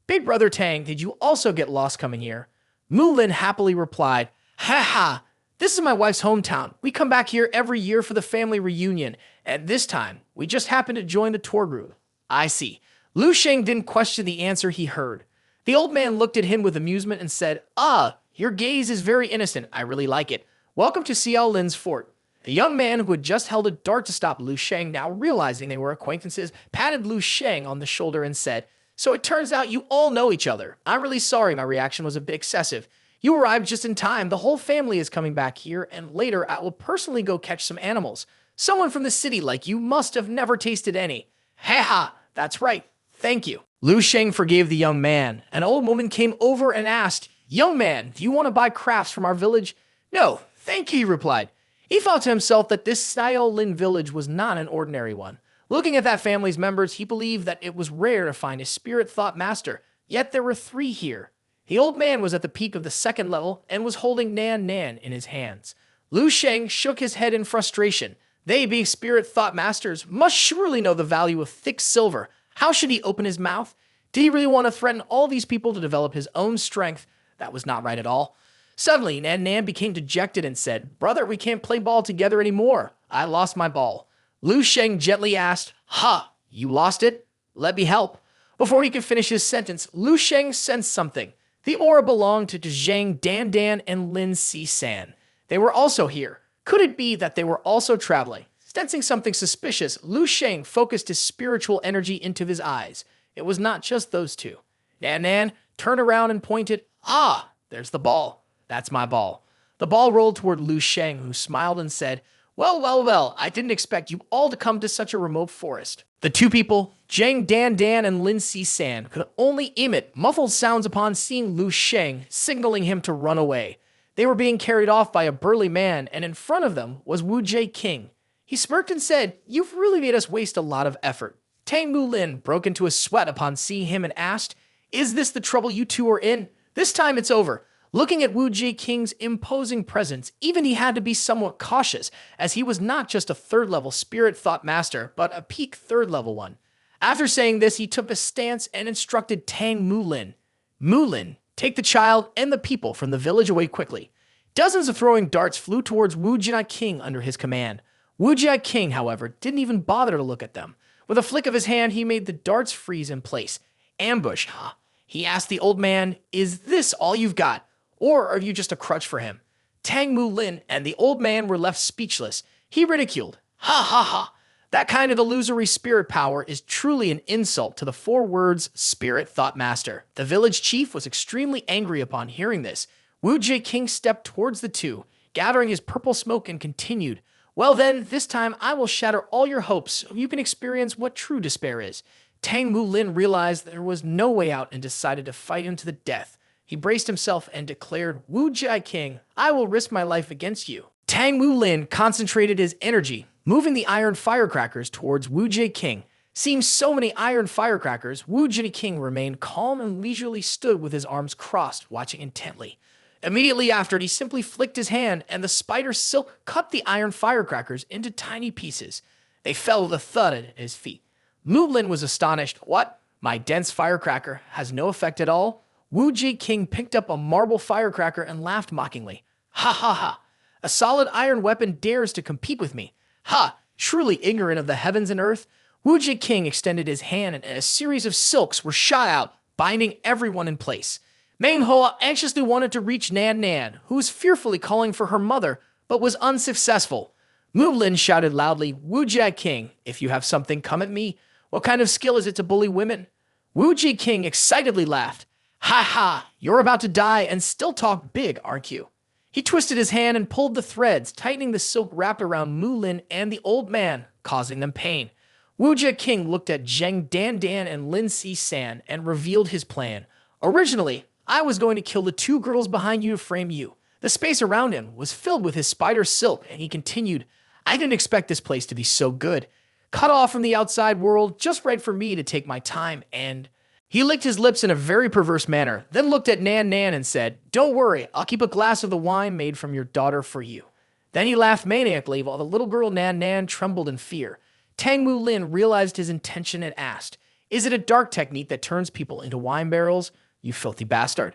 "Big brother Tang, did you also get lost coming here?" Mulin happily replied, "Ha ha, this is my wife's hometown. We come back here every year for the family reunion, and this time, we just happened to join the tour group." "I see." Lu Sheng didn't question the answer he heard. The old man looked at him with amusement and said, "Ah, your gaze is very innocent. I really like it. Welcome to Xiao Lin's fort." The young man who had just held a dart to stop Lu Sheng, now realizing they were acquaintances, patted Lu Sheng on the shoulder and said, "So it turns out you all know each other. I'm really sorry my reaction was a bit excessive. You arrived just in time. The whole family is coming back here, and later I will personally go catch some animals. Someone from the city like you must have never tasted any." "Ha ha, that's right. Thank you." Lu Sheng forgave the young man. An old woman came over and asked, "Young man, do you want to buy crafts from our village?" "No, thank you," he replied. He thought to himself that this Xiao Lin village was not an ordinary one. Looking at that family's members, he believed that it was rare to find a spirit thought master, yet there were 3 here. The old man was at the peak of the 2nd level and was holding Nan Nan in his hands. Lu Sheng shook his head in frustration. They, being spirit thought masters, must surely know the value of thick silver. How should he open his mouth? Did he really want to threaten all these people to develop his own strength? That was not right at all. Suddenly, Nan Nan became dejected and said, "Brother, we can't play ball together anymore. I lost my ball." Lu Sheng gently asked, "Ha, you lost it? Let me help." Before he could finish his sentence, Lu Sheng sensed something. The aura belonged to Zhang Dan Dan and Lin Si San. They were also here. Could it be that they were also traveling? Sensing something suspicious, Lu Sheng focused his spiritual energy into his eyes. It was not just those two. Nan Nan turned around and pointed. Ah, there's the ball. That's my ball. The ball rolled toward Lu Sheng, who smiled and said, well, well, well, I didn't expect you all to come to such a remote forest. The two people, Zhang Dan Dan and Lin Si San, could only emit muffled sounds upon seeing Lu Sheng, signaling him to run away. They were being carried off by a burly man, and in front of them was Wu Jie King. He smirked and said, you've really made us waste a lot of effort. Tang Mu Lin broke into a sweat upon seeing him and asked, is this the trouble you two are in? This time it's over. Looking at Wu Jie King's imposing presence, even he had to be somewhat cautious, as he was not just a third-level spirit thought master, but a peak third-level one. After saying this, he took a stance and instructed Tang Mu Lin. Mu Lin, take the child and the people from the village away quickly. Dozens of throwing darts flew towards Wu Jie King under his command. Wu Jie King, however, didn't even bother to look at them. With a flick of his hand, he made the darts freeze in place. Ambush, huh? He asked the old man, is this all you've got? Or are you just a crutch for him? Tang Mu Lin and the old man were left speechless. He ridiculed. Ha ha ha. That kind of illusory spirit power is truly an insult to the 4 words spirit thought master. The village chief was extremely angry upon hearing this. Wu Jie King stepped towards the two, gathering his purple smoke, and continued. Well then, this time I will shatter all your hopes so you can experience what true despair is. Tang Mu Lin realized there was no way out and decided to fight him to the death. He braced himself and declared, Wu Jie King, I will risk my life against you. Tang Mu Lin concentrated his energy, moving the iron firecrackers towards Wu Jie King. Seeing so many iron firecrackers, Wu Jie King remained calm and leisurely stood with his arms crossed, watching intently. Immediately after, he simply flicked his hand, and the spider silk cut the iron firecrackers into tiny pieces. They fell with a thud at his feet. Mu Lin was astonished. What? My dense firecracker has no effect at all? Wu Jie King picked up a marble firecracker and laughed mockingly. Ha ha ha! A solid iron weapon dares to compete with me. Ha! Truly ignorant of the heavens and earth. Wu Jie King extended his hand and a series of silks were shot out, binding everyone in place. Manhwa anxiously wanted to reach Nan Nan, who was fearfully calling for her mother, but was unsuccessful. Mu Lin shouted loudly, Wu Jie King, if you have something, come at me. What kind of skill is it to bully women? Wu Jie King excitedly laughed. Ha ha, you're about to die and still talk big, aren't you? He twisted his hand and pulled the threads, tightening the silk wrapped around Mu Lin and the old man, causing them pain. Wu Jie King looked at Zhang Dan Dan and Lin Si San and revealed his plan. Originally, I was going to kill the 2 girls behind you to frame you. The space around him was filled with his spider silk, and he continued, I didn't expect this place to be so good. Cut off from the outside world, just right for me to take my time, and... He licked his lips in a very perverse manner, then looked at Nan Nan and said, Don't worry, I'll keep a glass of the wine made from your daughter for you. Then he laughed maniacally while the little girl Nan Nan trembled in fear. Tang Mu Lin realized his intention and asked, Is it a dark technique that turns people into wine barrels? You filthy bastard.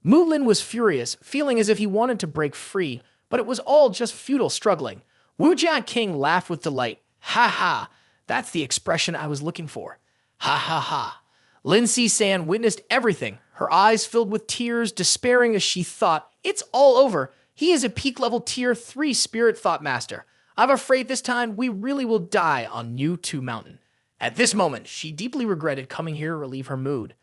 Mu Lin was furious, feeling as if he wanted to break free, but it was all just futile struggling. Wu Jie King laughed with delight. Ha ha, that's the expression I was looking for. Ha ha ha. Lin Si San witnessed everything, her eyes filled with tears, despairing as she thought, It's all over. He is a peak-level Tier 3 Spirit Thought Master. I'm afraid this time we really will die on New 2 Mountain. At this moment, she deeply regretted coming here to relieve her mood.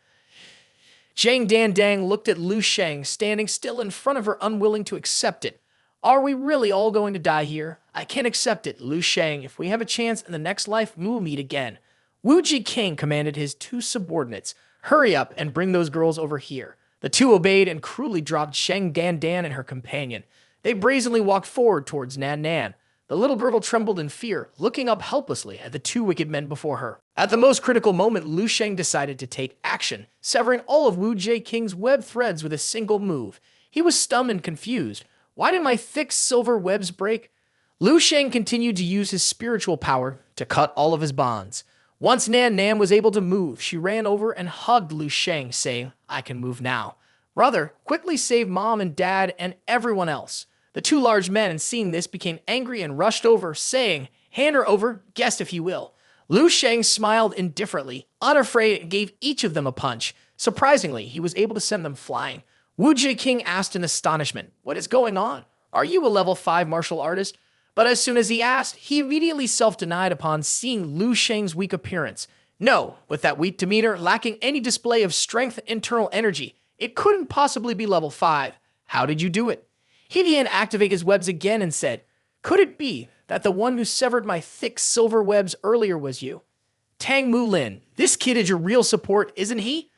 Zhang Dan Dang looked at Lu Sheng, standing still in front of her, unwilling to accept it. Are we really all going to die here? I can't accept it, Lu Sheng. If we have a chance in the next life, we will meet again. Wu Jie King commanded his 2 subordinates, Hurry up and bring those girls over here. The 2 obeyed and cruelly dropped Zhang Dan Dan and her companion. They brazenly walked forward towards Nan Nan. The little girl trembled in fear, looking up helplessly at the 2 wicked men before her. At the most critical moment, Lu Sheng decided to take action, severing all of Wu Jie King's web threads with a single move. He was stunned and confused. Why did my thick silver webs break? Lu Sheng continued to use his spiritual power to cut all of his bonds. Once Nan Nan was able to move, she ran over and hugged Lu Sheng, saying, I can move now. Brother, quickly save Mom and Dad and everyone else. The 2 large men, seeing this, became angry and rushed over, saying, Hand her over, guest if you will. Lu Sheng smiled indifferently, unafraid, and gave each of them a punch. Surprisingly, he was able to send them flying. Wu Jie King asked in astonishment, What is going on? Are you a level 5 martial artist? But as soon as he asked, he immediately self-denied upon seeing Lu Sheng's weak appearance. No, with that weak demeanor, lacking any display of strength and internal energy, it couldn't possibly be level 5. How did you do it? He began to activate his webs again and said, could it be that the one who severed my thick silver webs earlier was you? Tang Mu Lin, this kid is your real support, isn't he?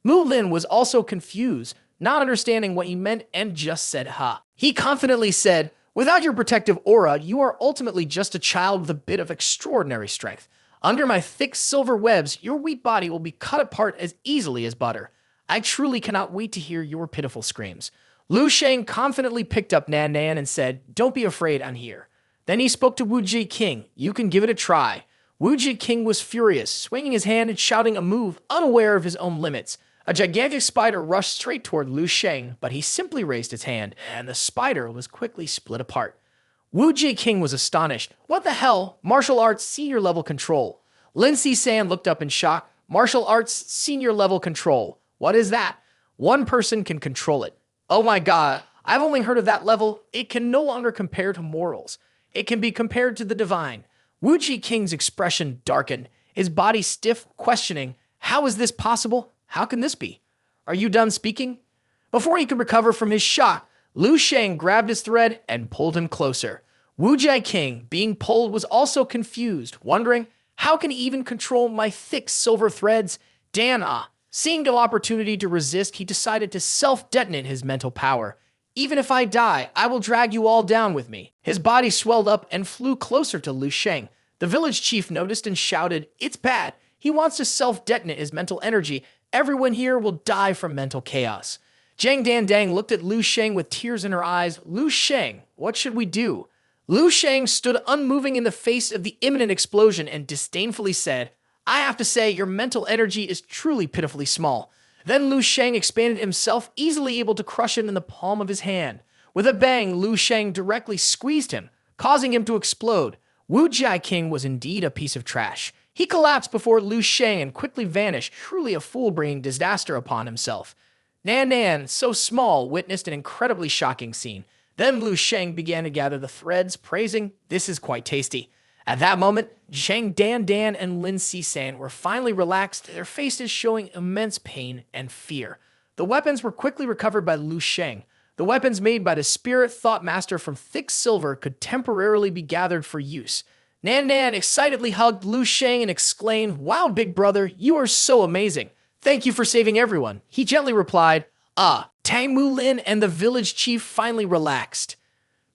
Mu Lin was also confused, not understanding what he meant, and just said ha. He confidently said, without your protective aura, you are ultimately just a child with a bit of extraordinary strength. Under my thick silver webs, your weak body will be cut apart as easily as butter. I truly cannot wait to hear your pitiful screams. Lu Sheng confidently picked up Nan Nan and said, don't be afraid, I'm here. Then he spoke to Wu Ji King. You can give it a try. Wu Ji King was furious, swinging his hand and shouting a move, unaware of his own limits. A gigantic spider rushed straight toward Lu Sheng, but he simply raised his hand, and the spider was quickly split apart. Wu Ji King was astonished. What the hell? Martial arts senior level control. Lin Si-san looked up in shock. Martial arts senior level control. What is that? One person can control it. Oh my god, I've only heard of that level. It can no longer compare to mortals. It can be compared to the divine. Wu Ji King's expression darkened, his body stiff, questioning, how is this possible? How can this be? Are you done speaking? Before he could recover from his shock, Lu Sheng grabbed his thread and pulled him closer. Wu Ji King, being pulled, was also confused, wondering, how can he even control my thick silver threads? Seeing no opportunity to resist, he decided to self-detonate his mental power. Even if I die, I will drag you all down with me. His body swelled up and flew closer to Lu Sheng. The village chief noticed and shouted, it's bad. He wants to self-detonate his mental energy. Everyone here will die from mental chaos. Zhang Dandang looked at Lu Sheng with tears in her eyes. Lu Sheng, what should we do? Lu Sheng stood unmoving in the face of the imminent explosion and disdainfully said, I have to say, your mental energy is truly pitifully small. Then Lu Sheng expanded himself, easily able to crush it in the palm of his hand. With a bang, Lu Sheng directly squeezed him, causing him to explode. Wu Ji King was indeed a piece of trash. He collapsed before Lu Sheng and quickly vanished, truly a fool bringing disaster upon himself. Nan Nan, so small, witnessed an incredibly shocking scene. Then Lu Sheng began to gather the threads, praising, this is quite tasty. At that moment, Zhang Dan and Lin Si-san were finally relaxed, their faces showing immense pain and fear. The weapons were quickly recovered by Lu Sheng. The weapons made by the Spirit Thought Master from thick silver could temporarily be gathered for use. Nan Nan excitedly hugged Lu Sheng and exclaimed, wow, big brother, you are so amazing. Thank you for saving everyone. He gently replied, Tang Mu Lin and the village chief finally relaxed.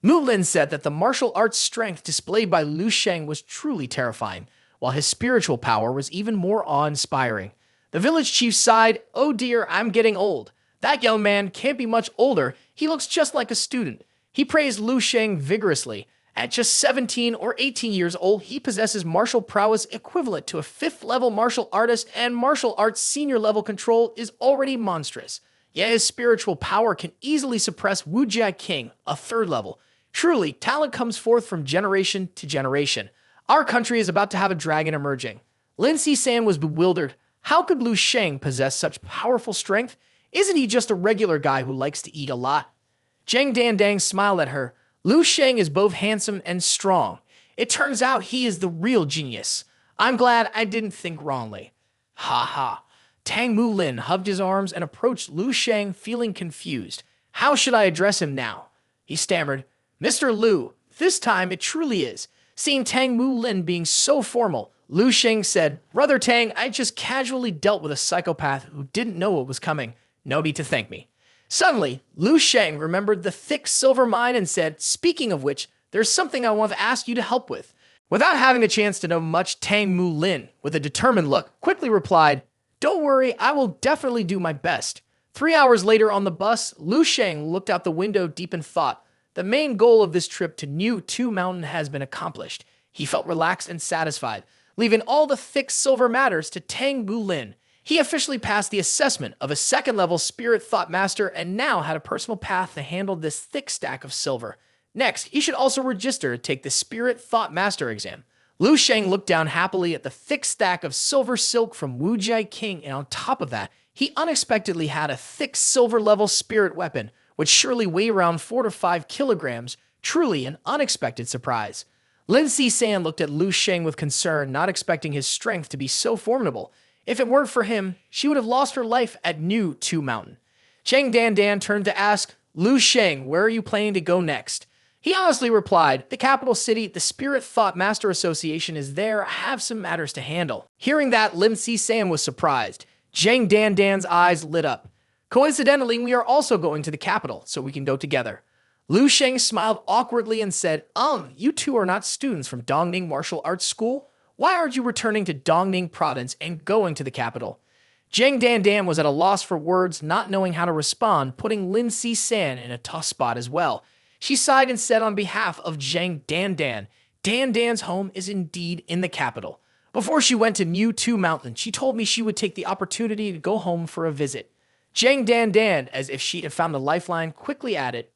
Mu Lin said that the martial arts strength displayed by Lu Sheng was truly terrifying, while his spiritual power was even more awe-inspiring. The village chief sighed, oh dear, I'm getting old. That young man can't be much older, he looks just like a student. He praised Lu Sheng vigorously. At just 17 or 18 years old, he possesses martial prowess equivalent to a 5th level martial artist, and martial arts senior level control is already monstrous. Yet his spiritual power can easily suppress Wu Ji King, a 3rd level. Truly, talent comes forth from generation to generation. Our country is about to have a dragon emerging. Lin Si-san was bewildered. How could Lu Sheng possess such powerful strength? Isn't he just a regular guy who likes to eat a lot? Zhang Dandang smiled at her. Lu Sheng is both handsome and strong. It turns out he is the real genius. I'm glad I didn't think wrongly. Ha ha. Tang Mu Lin hugged his arms and approached Lu Sheng, feeling confused. How should I address him now? He stammered, Mr. Lu, this time it truly is. Seeing Tang Mu Lin being so formal, Lu Sheng said, Brother Tang, I just casually dealt with a psychopath who didn't know what was coming. No need to thank me. Suddenly, Lu Sheng remembered the thick silver mine and said, speaking of which, there's something I want to ask you to help with. Without having a chance to know much, Tang Mu Lin, with a determined look, quickly replied, don't worry, I will definitely do my best. 3 hours later on the bus, Lu Sheng looked out the window deep in thought. The main goal of this trip to New Two Mountain has been accomplished. He felt relaxed and satisfied, leaving all the thick silver matters to Tang Mu Lin. He officially passed the assessment of a 2nd level Spirit Thought Master and now had a personal path to handle this thick stack of silver. Next, he should also register to take the Spirit Thought Master exam. Lu Sheng looked down happily at the thick stack of silver silk from Wu Ji King, and on top of that, he unexpectedly had a thick silver level spirit weapon, which surely weighed around 4 to 5 kilograms, truly an unexpected surprise. Lin Si-san looked at Lu Sheng with concern, not expecting his strength to be so formidable. If it weren't for him, she would have lost her life at New Two Mountain. Zhang Dan turned to ask, Lu Sheng, where are you planning to go next? He honestly replied, the capital city, the Spirit Thought Master Association is there. I have some matters to handle. Hearing that, Lin Si-san was surprised. Zhang Dan's eyes lit up. Coincidentally, we are also going to the capital, so we can go together. Lu Sheng smiled awkwardly and said, you two are not students from Dongning Martial Arts School? Why aren't you returning to Dongning Province and going to the capital? Zhang Dan was at a loss for words, not knowing how to respond, putting Lin Si-san in a tough spot as well. She sighed and said on behalf of Zhang Dan Dan's home is indeed in the capital. Before she went to New Two Mountain, she told me she would take the opportunity to go home for a visit. Zhang Dan, as if she had found a lifeline, quickly added,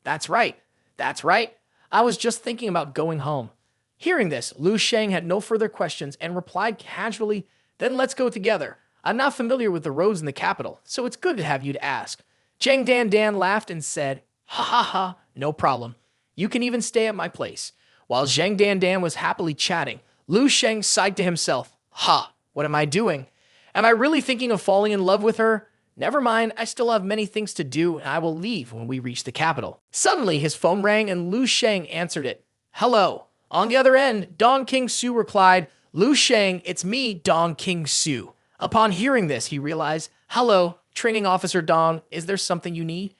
that's right. I was just thinking about going home. Hearing this, Lu Sheng had no further questions and replied casually, then let's go together. I'm not familiar with the roads in the capital, so it's good to have you to ask. Zhang Dan laughed and said, ha, no problem. You can even stay at my place. While Zhang Dan was happily chatting, Lu Sheng sighed to himself, what am I doing? Am I really thinking of falling in love with her? Never mind, I still have many things to do, and I will leave when we reach the capital. Suddenly, his phone rang and Lu Sheng answered it. Hello. On the other end, Dong King Su replied, Lu Sheng, it's me, Dong King Su. Upon hearing this, he realized, hello, Training Officer Dong, is there something you need?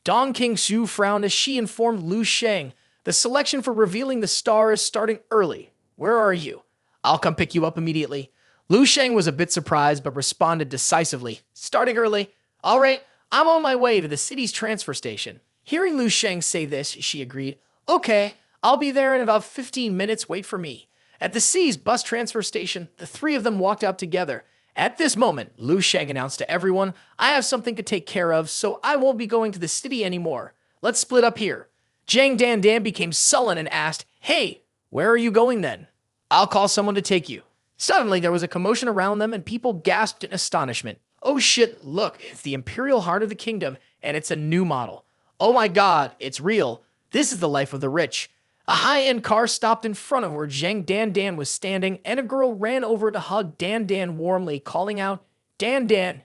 Dong King Su frowned as she informed Lu Sheng, the selection for revealing the star is starting early. Where are you? I'll come pick you up immediately. Lu Sheng was a bit surprised, but responded decisively. Starting early? All right, I'm on my way to the city's transfer station. Hearing Lu Sheng say this, she agreed. Okay, I'll be there in about 15 minutes. Wait for me. At the city's bus transfer station, the three of them walked out together. At this moment, Lu Sheng announced to everyone, I have something to take care of, so I won't be going to the city anymore. Let's split up here. Zhang Dan became sullen and asked, Hey, where are you going then? I'll call someone to take you. Suddenly, there was a commotion around them and people gasped in astonishment. Oh shit, look, it's the Imperial Heart of the Kingdom, and it's a new model. Oh my god, it's real. This is the life of the rich. A high-end car stopped in front of where Zhang Dan was standing, and a girl ran over to hug Dan warmly, calling out, Dan,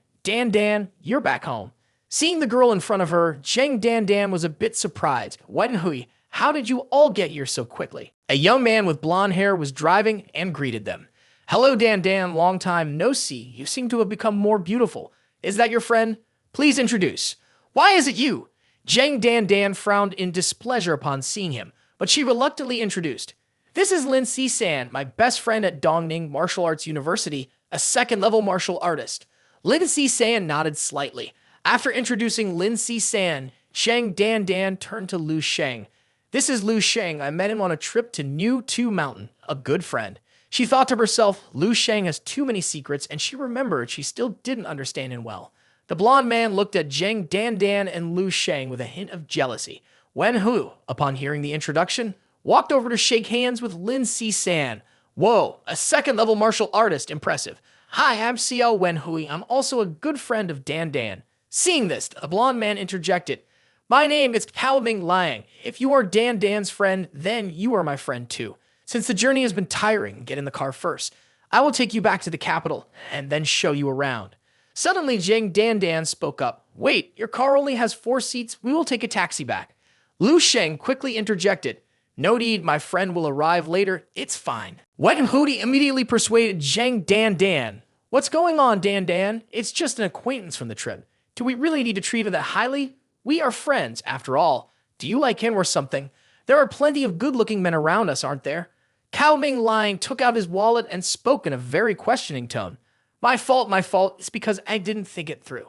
you're back home. Seeing the girl in front of her, Zhang Dan was a bit surprised. Wenhui, how did you all get here so quickly? A young man with blonde hair was driving and greeted them. Hello, Dan, long time no see. You seem to have become more beautiful. Is that your friend? Please introduce. Why is it you? Zhang Dan frowned in displeasure upon seeing him, but she reluctantly introduced. This is Lin Si-san, my best friend at Dongning Martial Arts University, a second-level martial artist. Lin Si-san nodded slightly. After introducing Lin Si-san, Zhang Dan turned to Lu Sheng. This is Lu Sheng. I met him on a trip to New Two Mountain, a good friend. She thought to herself, Lu Sheng has too many secrets, and she remembered she still didn't understand him well. The blonde man looked at Zhang Dan and Lu Sheng with a hint of jealousy. Wen Hu, upon hearing the introduction, walked over to shake hands with Lin Si-san. Whoa, a second-level martial artist, impressive. Hi, I'm Xiao Wen Hui. I'm also a good friend of Dan. Seeing this, the blonde man interjected. My name is Cao Ming Liang. If you are Dan's friend, then you are my friend too. Since the journey has been tiring, get in the car first. I will take you back to the capital and then show you around. Suddenly, Zhang Dan spoke up. Wait, your car only has 4 seats. We will take a taxi back. Lu Sheng quickly interjected. No need, my friend will arrive later. It's fine. Wen Hudi immediately persuaded Zhang Dan. What's going on, Dan? It's just an acquaintance from the trip. Do we really need to treat him that highly? We are friends, after all. Do you like him or something? There are plenty of good-looking men around us, aren't there? Cao Ming Liang took out his wallet and spoke in a very questioning tone. My fault. It's because I didn't think it through.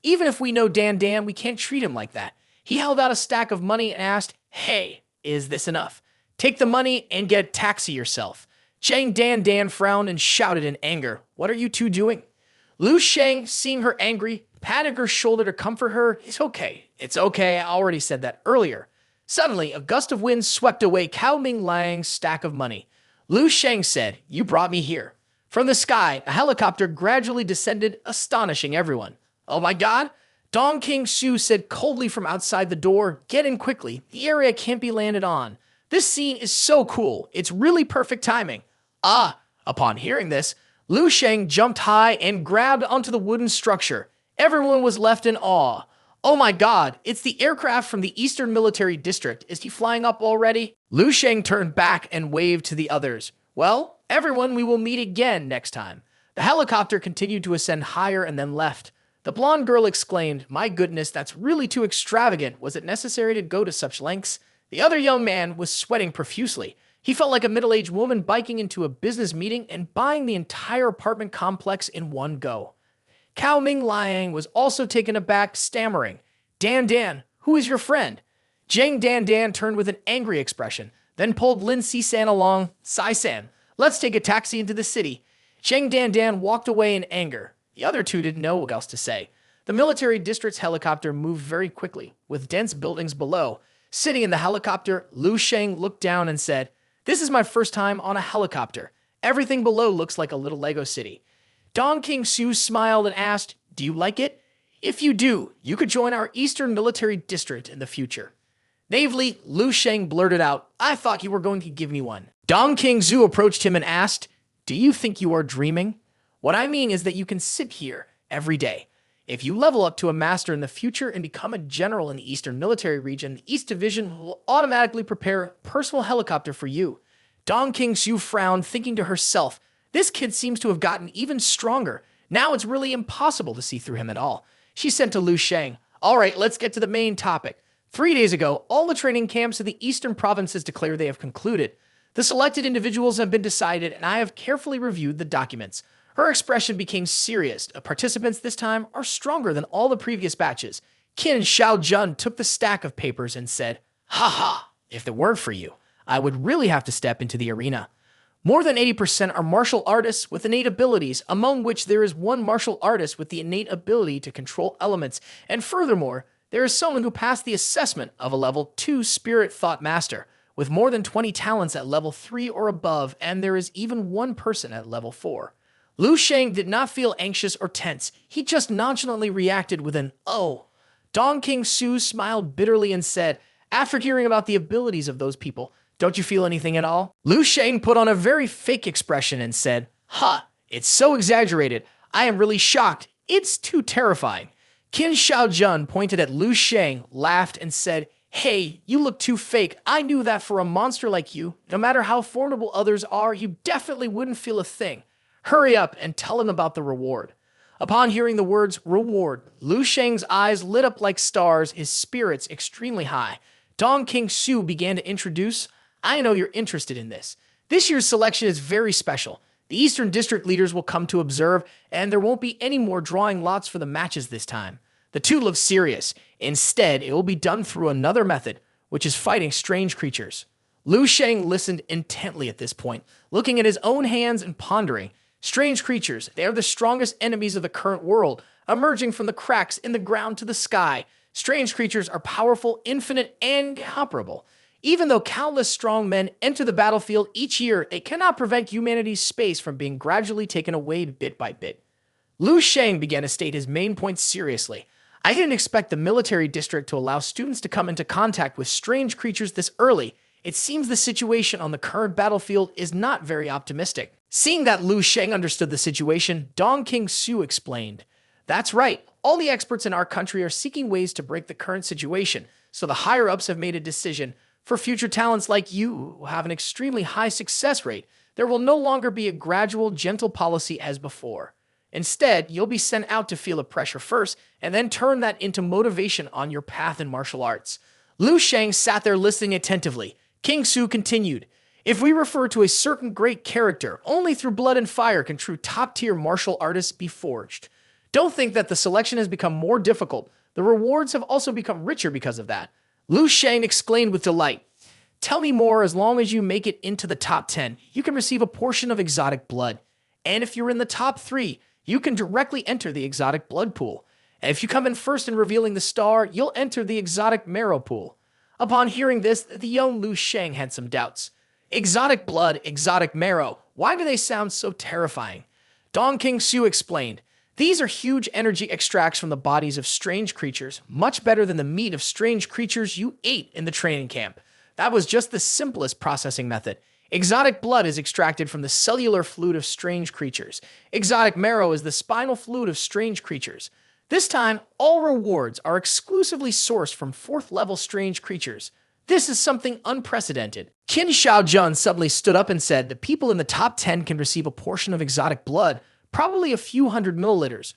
Even if we know Dan, we can't treat him like that. He held out a stack of money and asked, Hey, is this enough? Take the money and get a taxi yourself. Zhang Dan frowned and shouted in anger. What are you two doing? Lu Sheng, seeing her angry, patted her shoulder to comfort her. It's okay. I already said that earlier. Suddenly, a gust of wind swept away Cao Ming Liang's stack of money. Lu Sheng said, You brought me here. From the sky, a helicopter gradually descended, astonishing everyone. Oh my god! Dong King Su said coldly from outside the door, Get in quickly. The area can't be landed on. This scene is so cool. It's really perfect timing. Upon hearing this, Lu Sheng jumped high and grabbed onto the wooden structure. Everyone was left in awe. Oh my god, it's the aircraft from the Eastern Military District. Is he flying up already? Lu Sheng turned back and waved to the others. Well, everyone, we will meet again next time. The helicopter continued to ascend higher and then left. The blonde girl exclaimed, "My goodness, that's really too extravagant. Was it necessary to go to such lengths?" The other young man was sweating profusely. He felt like a middle-aged woman biking into a business meeting and buying the entire apartment complex in one go. Cao Ming Liang was also taken aback, stammering, Dan, who is your friend?" Zhang Dan turned with an angry expression, then pulled Lin Si-san along. "Sai-san, let's take a taxi into the city." Zhang Dan walked away in anger. The other two didn't know what else to say. The military district's helicopter moved very quickly, with dense buildings below. Sitting in the helicopter, Lu Sheng looked down and said, "This is my first time on a helicopter. Everything below looks like a little Lego city." Dong King-su smiled and asked, "Do you like it? If you do, you could join our Eastern Military District in the future." Naively, Lu Sheng blurted out, "I thought you were going to give me one." Dong King-su approached him and asked, "Do you think you are dreaming? What I mean is that you can sit here every day. If you level up to a master in the future and become a general in the Eastern Military Region, the East Division will automatically prepare a personal helicopter for you." Dong King-su frowned, thinking to herself, "This kid seems to have gotten even stronger. Now it's really impossible to see through him at all." She said to Lu Sheng, "All right, let's get to the main topic. 3 days ago, all the training camps of the eastern provinces declare they have concluded. The selected individuals have been decided, and I have carefully reviewed the documents." Her expression became serious. The participants this time are stronger than all the previous batches. Qin Shaojun took the stack of papers and said, "Ha! If it weren't for you, I would really have to step into the arena. More than 80% are martial artists with innate abilities, among which there is one martial artist with the innate ability to control elements, and furthermore, there is someone who passed the assessment of a level 2 spirit thought master, with more than 20 talents at level 3 or above, and there is even one person at level 4. Lu Sheng did not feel anxious or tense. He just nonchalantly reacted with an "oh." Dong King-su smiled bitterly and said, "After hearing about the abilities of those people, don't you feel anything at all?" Lu Sheng put on a very fake expression and said, It's so exaggerated. I am really shocked. It's too terrifying." Qin Shaojun pointed at Lu Sheng, laughed, and said, "Hey, you look too fake. I knew that for a monster like you, no matter how formidable others are, you definitely wouldn't feel a thing. Hurry up and tell him about the reward." Upon hearing the words "reward," Lu Sheng's eyes lit up like stars, his spirits extremely high. Dong King-su began to introduce, "I know you're interested in this. This year's selection is very special. The Eastern District leaders will come to observe, and there won't be any more drawing lots for the matches this time." The two looked serious. Instead, it will be done through another method, which is fighting strange creatures. Lu Sheng listened intently at this point, looking at his own hands and pondering. Strange creatures, they are the strongest enemies of the current world, emerging from the cracks in the ground to the sky. Strange creatures are powerful, infinite, and incomparable. Even though countless strong men enter the battlefield each year, they cannot prevent humanity's space from being gradually taken away bit by bit. Lu Sheng began to state his main points seriously. "I didn't expect the military district to allow students to come into contact with strange creatures this early. It seems the situation on the current battlefield is not very optimistic." Seeing that Lu Sheng understood the situation, Dong King-su explained, "That's right. All the experts in our country are seeking ways to break the current situation, so the higher-ups have made a decision. For future talents like you, who have an extremely high success rate, there will no longer be a gradual, gentle policy as before. Instead, you'll be sent out to feel the pressure first, and then turn that into motivation on your path in martial arts." Lu Sheng sat there listening attentively. King-su continued, "If we refer to a certain great character, only through blood and fire can true top-tier martial artists be forged. Don't think that the selection has become more difficult. The rewards have also become richer because of that." Lu Sheng exclaimed with delight, "Tell me more. As long as you make it into the top 10, you can receive a portion of exotic blood. And if you're in the top 3, you can directly enter the exotic blood pool. And if you come in first in revealing the star, you'll enter the exotic marrow pool." Upon hearing this, the young Lu Sheng had some doubts. Exotic blood, exotic marrow. Why do they sound so terrifying? Dong King-su explained, "These are huge energy extracts from the bodies of strange creatures, much better than the meat of strange creatures you ate in the training camp. That was just the simplest processing method. Exotic blood is extracted from the cellular fluid of strange creatures. Exotic marrow is the spinal fluid of strange creatures. This time, all rewards are exclusively sourced from 4th-level strange creatures. This is something unprecedented. Qin Shaojun suddenly stood up and said the people in the top 10 can receive a portion of exotic blood, probably a few hundred milliliters.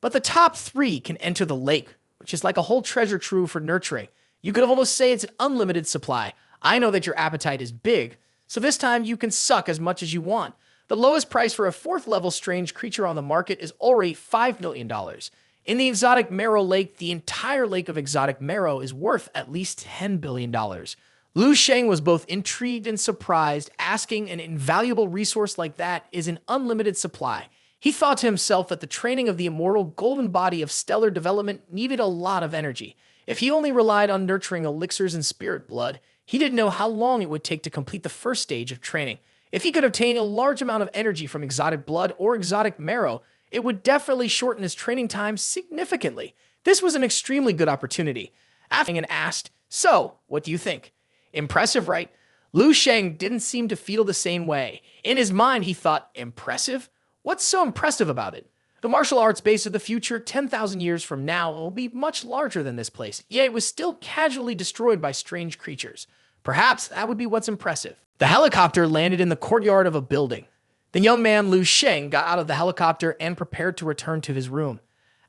But the top 3 can enter the lake, which is like a whole treasure trove for nurturing. You could almost say it's an unlimited supply. I know that your appetite is big, so this time you can suck as much as you want. The lowest price for a 4th-level strange creature on the market is already $5 million. In the exotic marrow lake, the entire lake of exotic marrow is worth at least $10 billion. Lu Sheng was both intrigued and surprised, asking an invaluable resource like that is an unlimited supply. He thought to himself that the training of the immortal golden body of stellar development needed a lot of energy. If he only relied on nurturing elixirs and spirit blood, he didn't know how long it would take to complete the first stage of training. If he could obtain a large amount of energy from exotic blood or exotic marrow, it would definitely shorten his training time significantly. This was an extremely good opportunity. After and asked, "So, what do you think?" Impressive, right? Lu Sheng didn't seem to feel the same way. In his mind, he thought, impressive? What's so impressive about it? The martial arts base of the future, 10,000 years from now, will be much larger than this place, yet it was still casually destroyed by strange creatures. Perhaps that would be what's impressive. The helicopter landed in the courtyard of a building. The young man Lu Sheng got out of the helicopter and prepared to return to his room.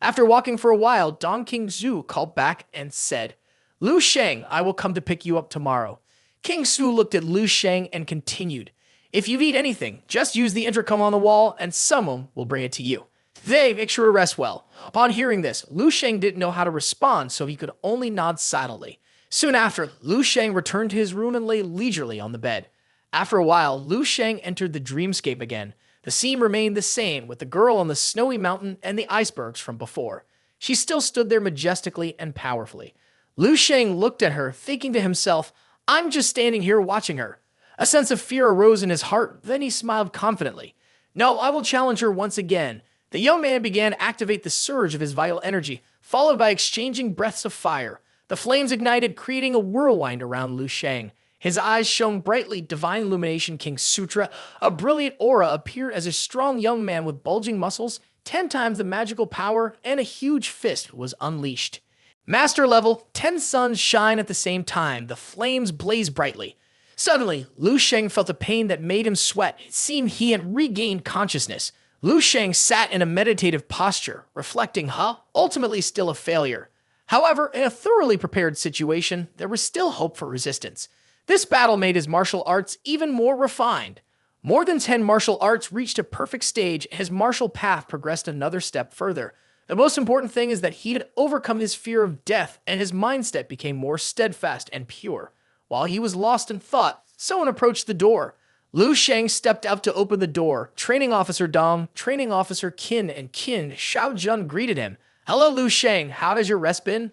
After walking for a while, Dong King Su called back and said, "Lu Sheng, I will come to pick you up tomorrow." King Su looked at Lu Sheng and continued, "If you need anything, just use the intercom on the wall and someone will bring it to you. They make sure to rest well." Upon hearing this, Lu Sheng didn't know how to respond, so he could only nod silently. Soon after, Lu Sheng returned to his room and lay leisurely on the bed. After a while, Lu Sheng entered the dreamscape again. The scene remained the same, with the girl on the snowy mountain and the icebergs from before. She still stood there majestically and powerfully. Lu Sheng looked at her, thinking to himself, "I'm just standing here watching her." A sense of fear arose in his heart, then he smiled confidently. "No, I will challenge her once again." The young man began to activate the surge of his vital energy, followed by exchanging breaths of fire. The flames ignited, creating a whirlwind around Lu Sheng. His eyes shone brightly, divine illumination King Sutra. A brilliant aura appeared as a strong young man with bulging muscles, 10 times the magical power, and a huge fist was unleashed. Master level, 10 suns shine at the same time. The flames blaze brightly. Suddenly, Lu Sheng felt a pain that made him sweat. It seemed he had regained consciousness. Lu Sheng sat in a meditative posture, reflecting, ultimately still a failure. However, in a thoroughly prepared situation, there was still hope for resistance. This battle made his martial arts even more refined. More than 10 martial arts reached a perfect stage, and his martial path progressed another step further. The most important thing is that he had overcome his fear of death, and his mindset became more steadfast and pure. While he was lost in thought, someone approached the door. Lu Sheng stepped out to open the door. Training Officer Dong, Training Officer Qin, and Qin Shaojun greeted him. "Hello, Lu Sheng. How has your rest been?"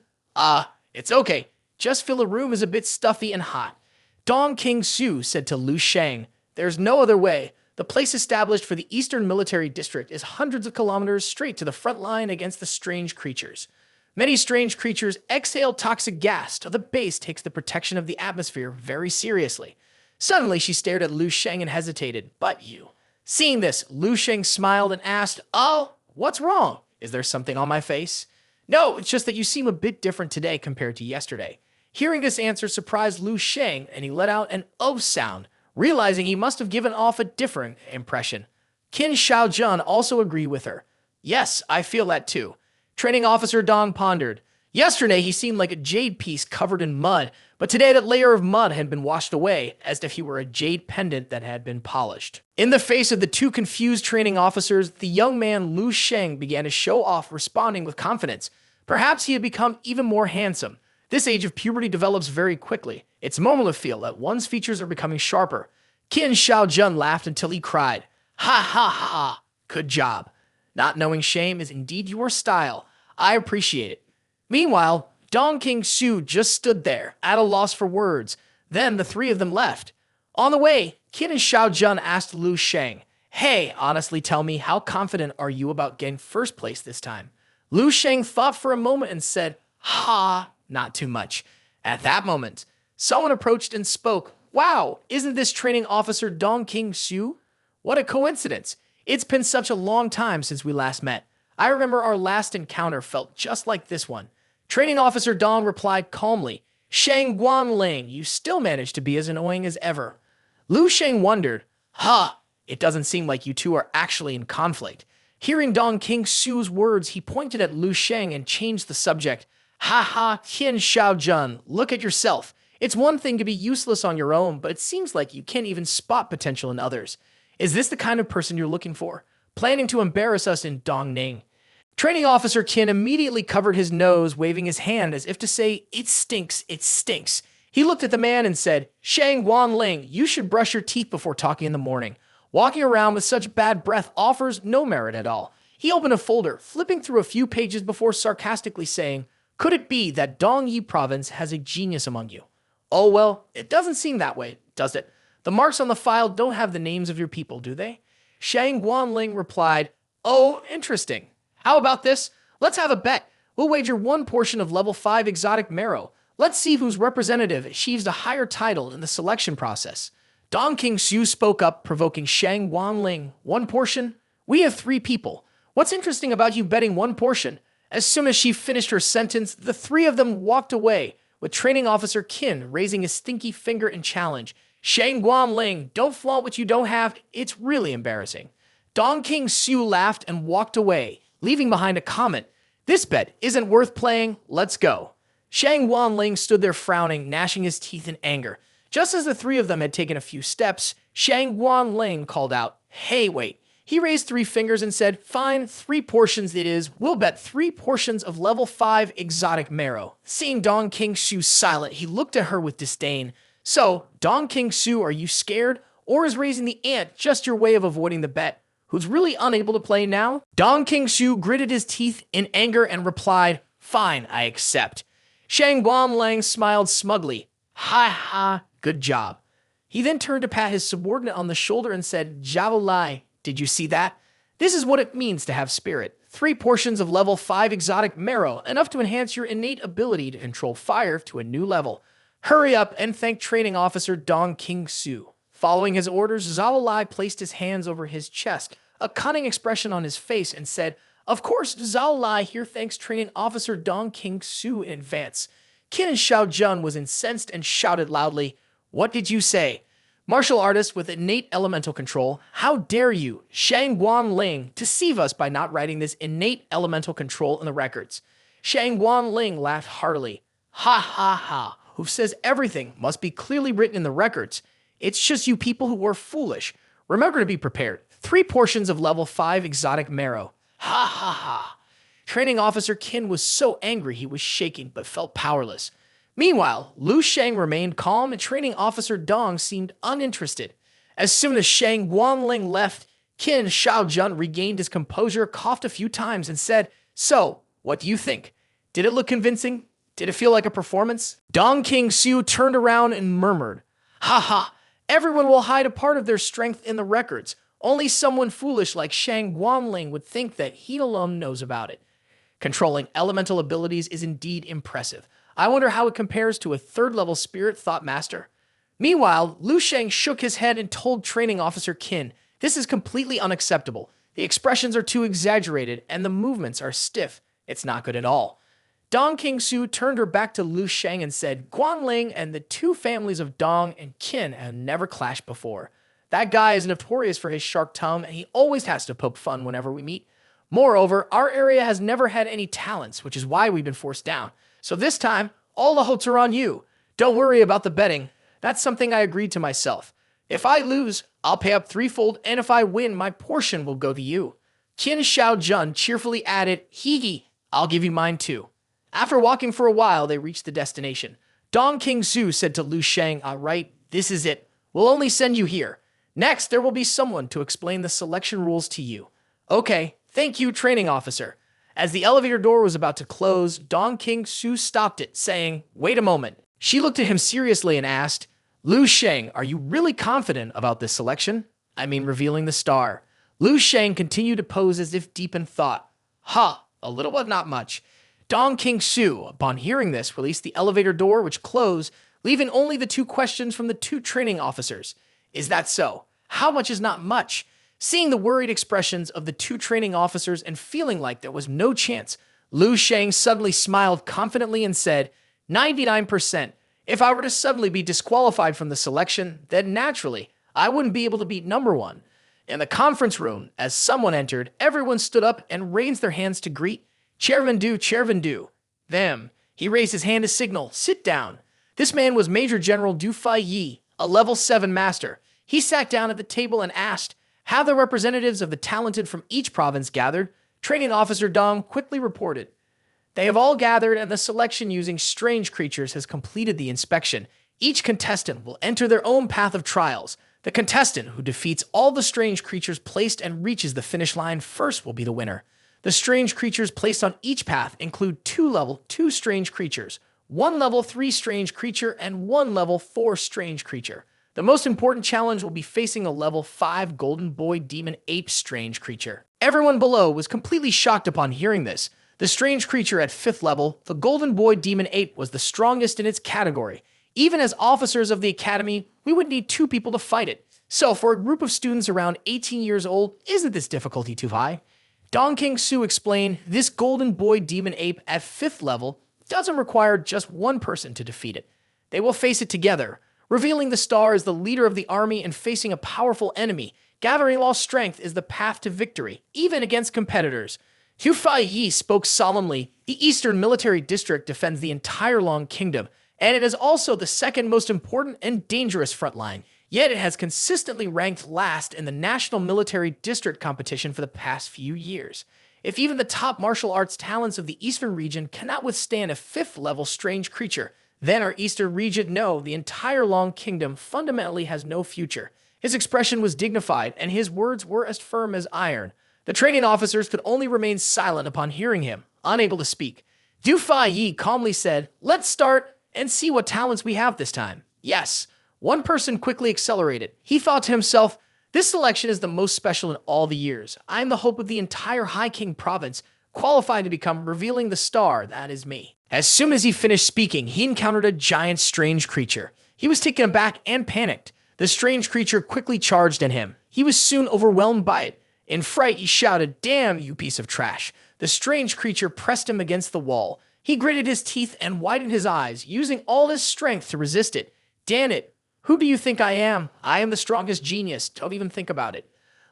It's okay. Just feel the room is a bit stuffy and hot." Dong King Su said to Lu Sheng, "There's no other way. The place established for the Eastern Military District is hundreds of kilometers straight to the front line against the strange creatures. Many strange creatures exhale toxic gas, so the base takes the protection of the atmosphere very seriously." Suddenly, she stared at Lu Sheng and hesitated. "But you." Seeing this, Lu Sheng smiled and asked, "Oh, what's wrong? Is there something on my face?" "No, it's just that you seem a bit different today compared to yesterday." Hearing this answer surprised Lu Sheng, and he let out an "oh" sound, realizing he must have given off a different impression. Qin Shaojun also agreed with her. "Yes, I feel that too." Training Officer Dong pondered. Yesterday, he seemed like a jade piece covered in mud, but today that layer of mud had been washed away, as if he were a jade pendant that had been polished. In the face of the two confused training officers, the young man Lu Sheng began to show off, responding with confidence. Perhaps he had become even more handsome. This age of puberty develops very quickly. It's normal to feel that one's features are becoming sharper. Qin Shaojun laughed until he cried. "Ha ha ha! Good job. Not knowing shame is indeed your style. I appreciate it." Meanwhile, Dong King Su just stood there, at a loss for words. Then the three of them left. On the way, Qin and Shaojun asked Lu Sheng, "Hey, honestly tell me, how confident are you about getting first place this time?" Lu Sheng thought for a moment and said, "Not too much." At that moment, Someone approached and spoke. Wow, isn't this training officer Dong King Su? What a coincidence. It's been such a long time since we last met. I remember our last encounter felt just like this one. Training officer Dong replied calmly, Shang Guanling, you still manage to be as annoying as ever. Lu Sheng wondered, it doesn't seem like you two are actually in conflict. Hearing Dong King Su's words, he pointed at Lu Sheng and changed the subject. Tian Xiaojun, look at yourself. It's one thing to be useless on your own, but it seems like you can't even spot potential in others. Is this the kind of person you're looking for? Planning to embarrass us in Dongning? Training officer Qin immediately covered his nose, waving his hand as if to say, it stinks, it stinks. He looked at the man and said, Shang Wanling, you should brush your teeth before talking in the morning. Walking around with such bad breath offers no merit at all. He opened a folder, flipping through a few pages before sarcastically saying, could it be that Dongyi province has a genius among you? Oh well, it doesn't seem that way, does it? The marks on the file don't have the names of your people, do they? Shang Guanling replied, oh, interesting. How about this? Let's have a bet. We'll wager one portion of level 5 exotic marrow. Let's see whose representative achieves a higher title in the selection process. Dong King Su spoke up, provoking Shang Guanling. One portion? We have 3 people. What's interesting about you betting one portion? As soon as she finished her sentence, the 3 of them walked away, with training officer Qin raising his stinky finger in challenge. Shang Guanling, don't flaunt what you don't have. It's really embarrassing. Dong King Su laughed and walked away, leaving behind a comment. This bet isn't worth playing. Let's go. Shang Guanling stood there frowning, gnashing his teeth in anger. Just as the 3 of them had taken a few steps, Shang Guanling called out, hey, wait. He raised 3 fingers and said, fine, 3 portions it is. We'll bet 3 portions of level 5 exotic marrow. Seeing Dong King Su silent, he looked at her with disdain. So, Dong King Su, are you scared? Or is raising the ante just your way of avoiding the bet? Who's really unable to play now? Dong King Su gritted his teeth in anger and replied, fine, I accept. Shang Guanlang smiled smugly. Ha, good job. He then turned to pat his subordinate on the shoulder and said, Javelai, did you see that? This is what it means to have spirit. 3 portions of level 5 exotic marrow, enough to enhance your innate ability to control fire to a new level. Hurry up and thank training officer Dong King Su. Following his orders, Zhao Lai placed his hands over his chest, a cunning expression on his face, and said, of course, Zhao Lai here thanks training officer Dong King Su in advance. Qin Xiaojun was incensed and shouted loudly, what did you say? Martial artist with innate elemental control, how dare you, Shang Guanling, deceive us by not writing this innate elemental control in the records? Shang Guanling laughed heartily. Ha, who says everything must be clearly written in the records. It's just you people who are foolish. Remember to be prepared. 3 portions of level 5 exotic marrow. Ha. Training officer Qin was so angry he was shaking but felt powerless. Meanwhile, Lu Sheng remained calm and training officer Dong seemed uninterested. As soon as Shang Guanling left, Qin Xiaojun regained his composure, coughed a few times, and said, so, what do you think? Did it look convincing? Did it feel like a performance? Dong King Su turned around and murmured, ha, everyone will hide a part of their strength in the records. Only someone foolish like Shang Guanling would think that he alone knows about it. Controlling elemental abilities is indeed impressive. I wonder how it compares to a 3rd-level spirit thought master. Meanwhile, Lu Sheng shook his head and told training officer Qin, this is completely unacceptable. The expressions are too exaggerated and the movements are stiff. It's not good at all. Dong King Su turned her back to Lu Sheng and said, Guanling and the 2 families of Dong and Qin have never clashed before. That guy is notorious for his sharp tongue and he always has to poke fun whenever we meet. Moreover, our area has never had any talents, which is why we've been forced down. So this time, all the hopes are on you. Don't worry about the betting. That's something I agreed to myself. If I lose, I'll pay up 3-fold, and if I win, my portion will go to you. Qin Xiaojun cheerfully added, Hee, I'll give you mine too. After walking for a while, they reached the destination. Dong King Su said to Lu Sheng, all right, this is it. We'll only send you here. Next, there will be someone to explain the selection rules to you. Okay, thank you, training officer. As the elevator door was about to close, Dong King Su stopped it, saying, wait a moment. She looked at him seriously and asked, Lu Sheng, are you really confident about this selection? I mean, revealing the star. Lu Sheng continued to pose as if deep in thought. A little but not much. Dong King Su, upon hearing this, released the elevator door, which closed, leaving only the 2 questions from the 2 training officers. Is that so? How much is not much? Seeing the worried expressions of the 2 training officers and feeling like there was no chance, Lu Sheng suddenly smiled confidently and said, 99%. If I were to suddenly be disqualified from the selection, then naturally, I wouldn't be able to beat number 1. In the conference room, as someone entered, everyone stood up and raised their hands to greet. Chairman Du. Them. He raised his hand to signal, sit down. This man was Major General Du Fai Yi, a level 7 master. He sat down at the table and asked, have the representatives of the talented from each province gathered? Training Officer Dong quickly reported. They have all gathered, and the selection using strange creatures has completed the inspection. Each contestant will enter their own path of trials. The contestant who defeats all the strange creatures placed and reaches the finish line first will be the winner. The strange creatures placed on each path include 2 level 2 strange creatures, 1 level 3 strange creature, and 1 level 4 strange creature. The most important challenge will be facing a level 5 Golden Boy Demon Ape strange creature. Everyone below was completely shocked upon hearing this. The strange creature at 5th level, the Golden Boy Demon Ape, was the strongest in its category. Even as officers of the academy, we would need 2 people to fight it. So for a group of students around 18 years old, isn't this difficulty too high? Dong King Su explained, this Golden Boy Demon Ape at 5th level doesn't require just 1 person to defeat it. They will face it together. Revealing the star as the leader of the army and facing a powerful enemy, gathering all strength is the path to victory, even against competitors. Hu Fai Yi spoke solemnly. The Eastern Military District defends the entire Long Kingdom, and it is also the 2nd most important and dangerous front line. Yet it has consistently ranked last in the National Military District competition for the past few years. If even the top martial arts talents of the Eastern region cannot withstand a 5th level strange creature, then our Eastern region know the entire Long Kingdom fundamentally has no future. His expression was dignified, and his words were as firm as iron. The training officers could only remain silent upon hearing him, unable to speak. Du Fai Yi calmly said, let's start and see what talents we have this time. Yes. One person quickly accelerated. He thought to himself, this selection is the most special in all the years. I am the hope of the entire High King province, qualified to become revealing the star, that is me. As soon as he finished speaking, he encountered a giant strange creature. He was taken aback and panicked. The strange creature quickly charged at him. He was soon overwhelmed by it. In fright, he shouted, damn, you piece of trash. The strange creature pressed him against the wall. He gritted his teeth and widened his eyes, using all his strength to resist it. Damn it. Who do you think I am? I am the strongest genius. Don't even think about it.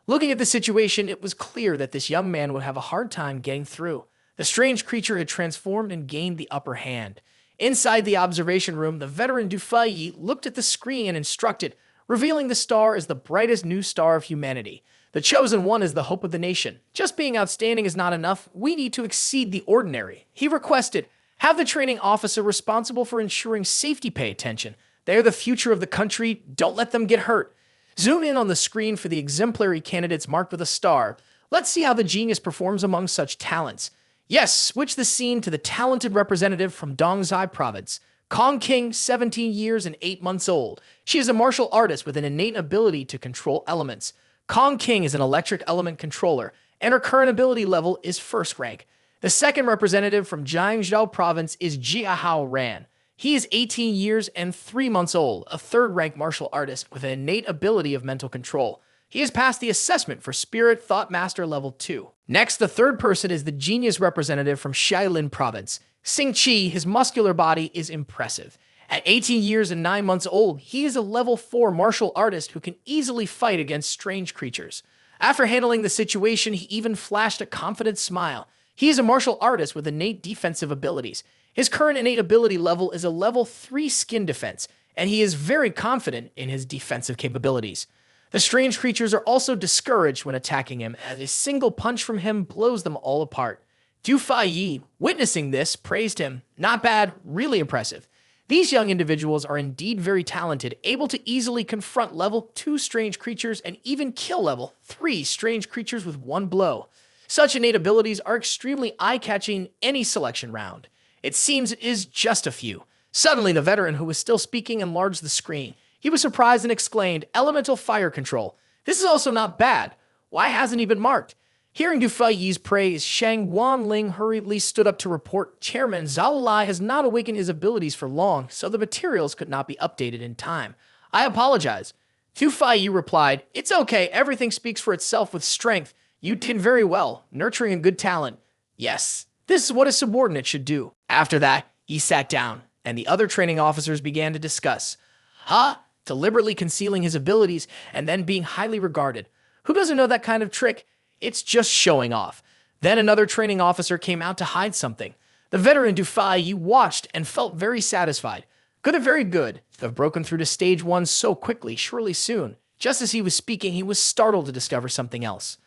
Looking at the situation, it was clear that this young man would have a hard time getting through. The strange creature had transformed and gained the upper hand. Inside the observation room, the veteran Du Fai Yi looked at the screen and instructed, revealing the star as the brightest new star of humanity. The chosen one is the hope of the nation. Just being outstanding is not enough. We need to exceed the ordinary. He requested, have the training officer responsible for ensuring safety pay attention. They are the future of the country. Don't let them get hurt. Zoom in on the screen for the exemplary candidates marked with a star. Let's see how the genius performs among such talents. Yes, switch the scene to the talented representative from Dongzai province. Kong King, 17 years and 8 months old. She is a martial artist with an innate ability to control elements. Kong King is an electric element controller, and her current ability level is 1st rank. The 2nd representative from Jiangzhou province is Jiahao Ran. He is 18 years and 3 months old, a 3rd rank martial artist with an innate ability of mental control. He has passed the assessment for Spirit Thought Master Level 2. Next, the 3rd person is the genius representative from Xiaolin province. Xing Qi, his muscular body is impressive. At 18 years and 9 months old, he is a level 4 martial artist who can easily fight against strange creatures. After handling the situation, he even flashed a confident smile. He is a martial artist with innate defensive abilities. His current innate ability level is a level 3 skin defense, and he is very confident in his defensive capabilities. The strange creatures are also discouraged when attacking him, as a single punch from him blows them all apart. Du Fai Yi, witnessing this, praised him. Not bad, really impressive. These young individuals are indeed very talented, able to easily confront level 2 strange creatures and even kill level 3 strange creatures with 1 blow. Such innate abilities are extremely eye-catching in any selection round. It seems it is just a few. Suddenly, the veteran who was still speaking enlarged the screen. He was surprised and exclaimed, Elemental Fire Control. This is also not bad. Why hasn't he been marked? Hearing Du Feiyi's praise, Shang Wanling hurriedly stood up to report, Chairman Zhao Lai has not awakened his abilities for long, so the materials could not be updated in time. I apologize. Du Feiyi replied, It's okay, everything speaks for itself with strength. You did very well, nurturing a good talent. Yes, this is what a subordinate should do. After that, he sat down, and the other training officers began to discuss. Deliberately concealing his abilities and then being highly regarded. Who doesn't know that kind of trick? It's just showing off. Then another training officer came out to hide something. The veteran Du Feiyi watched and felt very satisfied. Could have very good to have broken through to stage 1 so quickly, surely soon. Just as he was speaking, he was startled to discover something else.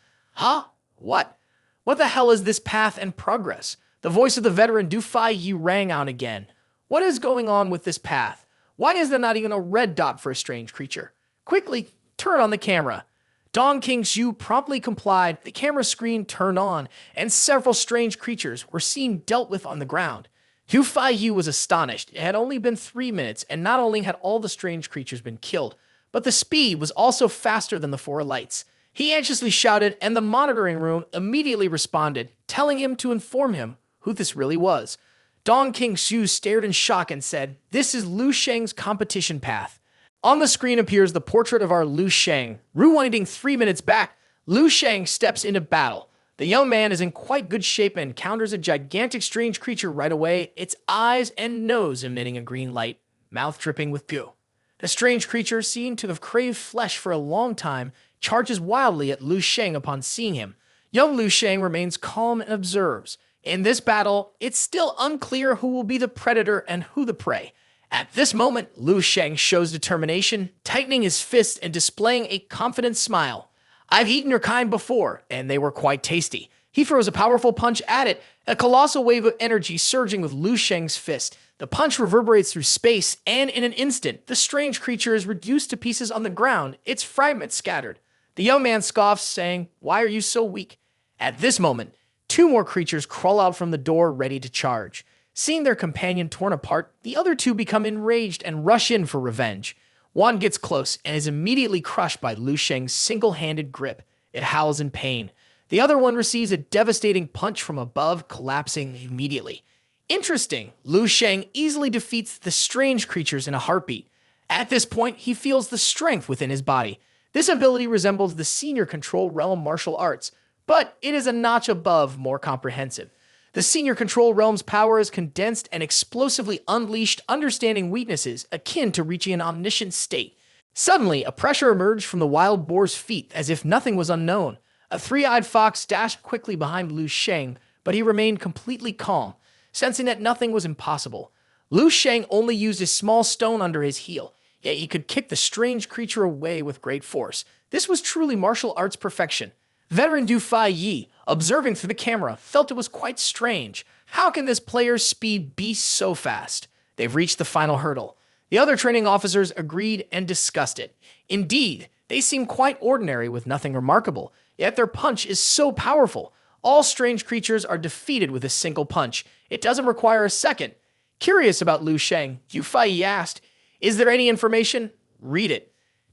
What? What the hell is this path and progress? The voice of the veteran Du Feiyi rang out again. What is going on with this path? Why is there not even a red dot for a strange creature? Quickly, turn on the camera. Dong Qingxiu promptly complied, the camera screen turned on, and several strange creatures were seen dealt with on the ground. Du Feiyi was astonished. It had only been 3 minutes, and not only had all the strange creatures been killed, but the speed was also faster than the 4 lights. He anxiously shouted, and the monitoring room immediately responded, telling him to inform him who this really was. Dong Qingxiu stared in shock and said, This is Lu Sheng's competition path. On the screen appears the portrait of our Lu Sheng. Rewinding 3 minutes back, Lu Sheng steps into battle. The young man is in quite good shape and encounters a gigantic strange creature right away, its eyes and nose emitting a green light, mouth dripping with goo. The strange creature, seen to have craved flesh for a long time, charges wildly at Lu Sheng upon seeing him. Young Lu Sheng remains calm and observes. In this battle, it's still unclear who will be the predator and who the prey. At this moment, Lu Sheng shows determination, tightening his fist and displaying a confident smile. I've eaten your kind before, and they were quite tasty. He throws a powerful punch at it, a colossal wave of energy surging with Lu Sheng's fist. The punch reverberates through space, and in an instant, the strange creature is reduced to pieces on the ground, its fragments scattered. The young man scoffs, saying, Why are you so weak? At this moment, 2 more creatures crawl out from the door ready to charge. Seeing their companion torn apart, the other 2 become enraged and rush in for revenge. One gets close and is immediately crushed by Lu Sheng's single-handed grip. It howls in pain. The other one receives a devastating punch from above, collapsing immediately. Interesting, Lu Sheng easily defeats the strange creatures in a heartbeat. At this point, he feels the strength within his body. This ability resembles the senior control realm martial arts, but it is a notch above, more comprehensive. The senior control realm's power is condensed and explosively unleashed, understanding weaknesses akin to reaching an omniscient state. Suddenly, a pressure emerged from the wild boar's feet as if nothing was unknown. A 3-eyed fox dashed quickly behind Lu Sheng, but he remained completely calm, sensing that nothing was impossible. Lu Sheng only used a small stone under his heel, yet he could kick the strange creature away with great force. This was truly martial arts perfection. Veteran Du Feiyi, observing through the camera, felt it was quite strange. How can this player's speed be so fast? They've reached the final hurdle. The other training officers agreed and discussed it. Indeed, they seem quite ordinary with nothing remarkable, yet their punch is so powerful. All strange creatures are defeated with a single punch. It doesn't require a second. Curious about Lu Sheng, Du Feiyi asked, Is there any information? Read it.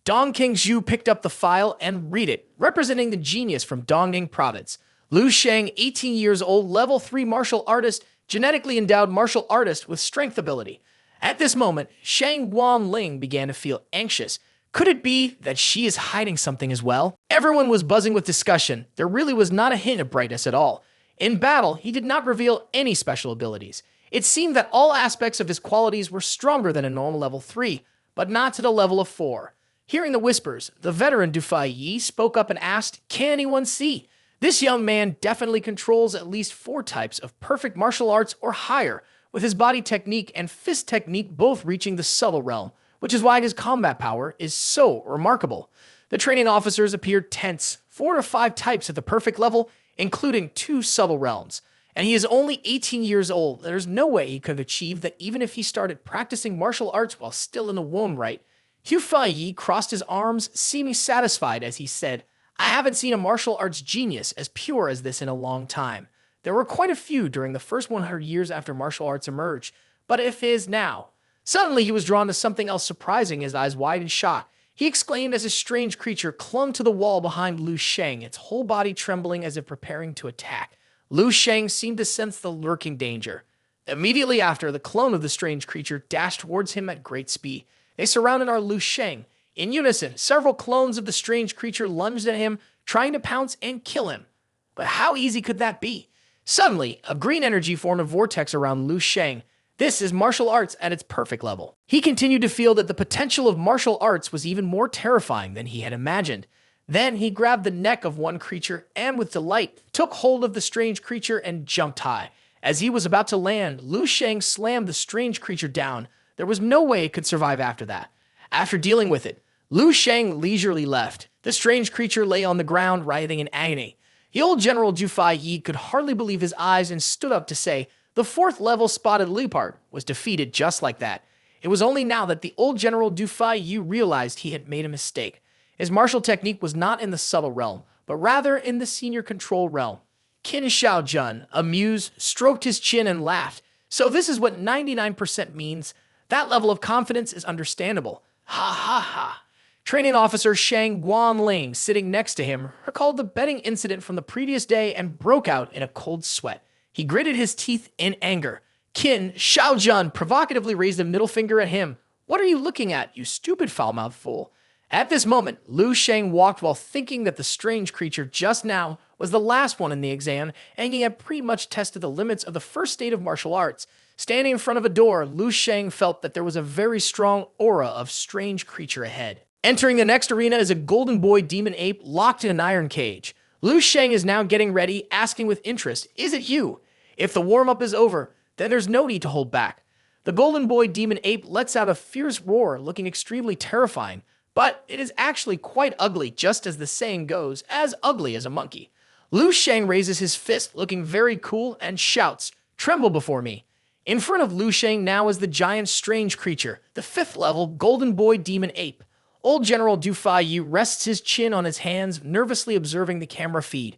Dong Qingxiu picked up the file and read it, representing the genius from Dongning Province. Lu Sheng, 18 years old, level 3 martial artist, genetically endowed martial artist with strength ability. At this moment, Shang Wanling began to feel anxious. Could it be that she is hiding something as well? Everyone was buzzing with discussion. There really was not a hint of brightness at all. In battle, he did not reveal any special abilities. It seemed that all aspects of his qualities were stronger than a normal level 3, but not to the level of 4. Hearing the whispers, the veteran Du Feiyi spoke up and asked, Can anyone see? This young man definitely controls at least 4 types of perfect martial arts or higher, with his body technique and fist technique both reaching the subtle realm, which is why his combat power is so remarkable. The training officers appeared tense, 4 to 5 types at the perfect level, including 2 subtle realms. And he is only 18 years old. There's no way he could have achieved that even if he started practicing martial arts while still in the womb, right? Du Feiyi crossed his arms, seeming satisfied as he said, I haven't seen a martial arts genius as pure as this in a long time. There were quite a few during the first 100 years after martial arts emerged, but if his now. Suddenly he was drawn to something else surprising, his eyes wide in shock. he exclaimed as a strange creature clung to the wall behind Lu Sheng, its whole body trembling as if preparing to attack. Lu Sheng seemed to sense the lurking danger. Immediately after, the clone of the strange creature dashed towards him at great speed. They surrounded our Lu Sheng. In unison, several clones of the strange creature lunged at him, trying to pounce and kill him. But how easy could that be? Suddenly, a green energy formed a vortex around Lu Sheng. This is martial arts at its perfect level. He continued to feel that the potential of martial arts was even more terrifying than he had imagined. Then he grabbed the neck of one creature and, with delight, took hold of the strange creature and jumped high. As he was about to land, Lu Sheng slammed the strange creature down. There was no way it could survive after that. After dealing with it, Lu Sheng leisurely left. The strange creature lay on the ground, writhing in agony. The old General Jufai Yi could hardly believe his eyes and stood up to say the 4th level spotted leopard was defeated just like that. It was only now that the old General Jufai Yi realized he had made a mistake. His martial technique was not in the subtle realm, but rather in the senior control realm. Qin Shaojun, amused, stroked his chin and laughed. So this is what 99% means? That level of confidence is understandable. Ha ha ha. Training officer Shang Guanling, sitting next to him, recalled the betting incident from the previous day and broke out in a cold sweat. He gritted his teeth in anger. Qin Shaojun provocatively raised a middle finger at him. What are you looking at, you stupid foul-mouthed fool? At this moment, Lu Sheng walked while thinking that the strange creature just now was the last one in the exam, and he had pretty much tested the limits of the first state of martial arts. Standing in front of a door, Lu Sheng felt that there was a very strong aura of strange creature ahead. Entering the next arena is a golden boy demon ape locked in an iron cage. Lu Sheng is now getting ready, asking with interest, "Is it you?" If the warm-up is over, then there's no need to hold back. The golden boy demon ape lets out a fierce roar, looking extremely terrifying. But it is actually quite ugly, just as the saying goes, as ugly as a monkey. Lu Sheng raises his fist, looking very cool, and shouts, "Tremble before me." In front of Lu Sheng now is the giant strange creature, the 5th level golden boy demon ape. Old General Du Fa Yu rests his chin on his hands, nervously observing the camera feed.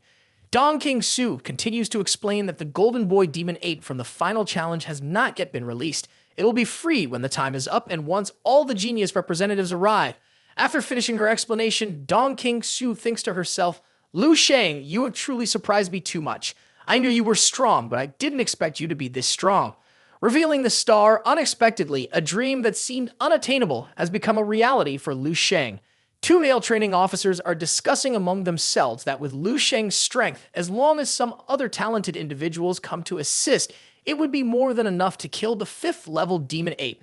Dong King Su continues to explain that the golden boy demon ape from the final challenge has not yet been released. It will be free when the time is up and once all the genius representatives arrive. After finishing her explanation, Dong King Su thinks to herself, "Lu Sheng, you have truly surprised me too much. I knew you were strong, but I didn't expect you to be this strong." Revealing the star, unexpectedly, a dream that seemed unattainable has become a reality for Lu Sheng. 2 male training officers are discussing among themselves that with Lu Sheng's strength, as long as some other talented individuals come to assist, it would be more than enough to kill the 5th level demon ape.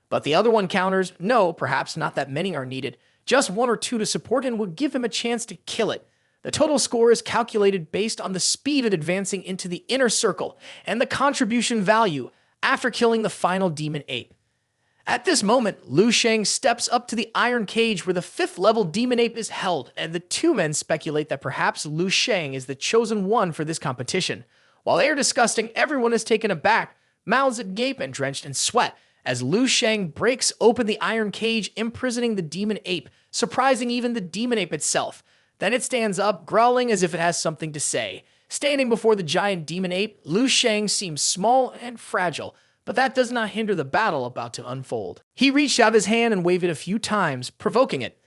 But the other one counters, no, perhaps not that many are needed. Just 1 or 2 to support him would give him a chance to kill it. The total score is calculated based on the speed of advancing into the inner circle and the contribution value after killing the final demon ape. At this moment, Lu Sheng steps up to the iron cage where the 5th level demon ape is held, and the 2 men speculate that perhaps Lu Sheng is the chosen one for this competition. While they are discussing, everyone is taken aback, mouths agape and drenched in sweat, as Lu Sheng breaks open the iron cage, imprisoning the demon ape, surprising even the demon ape itself. Then it stands up, growling as if it has something to say. Standing before the giant demon ape, Lu Sheng seems small and fragile, but that does not hinder the battle about to unfold. He reached out his hand and waved it a few times, provoking it.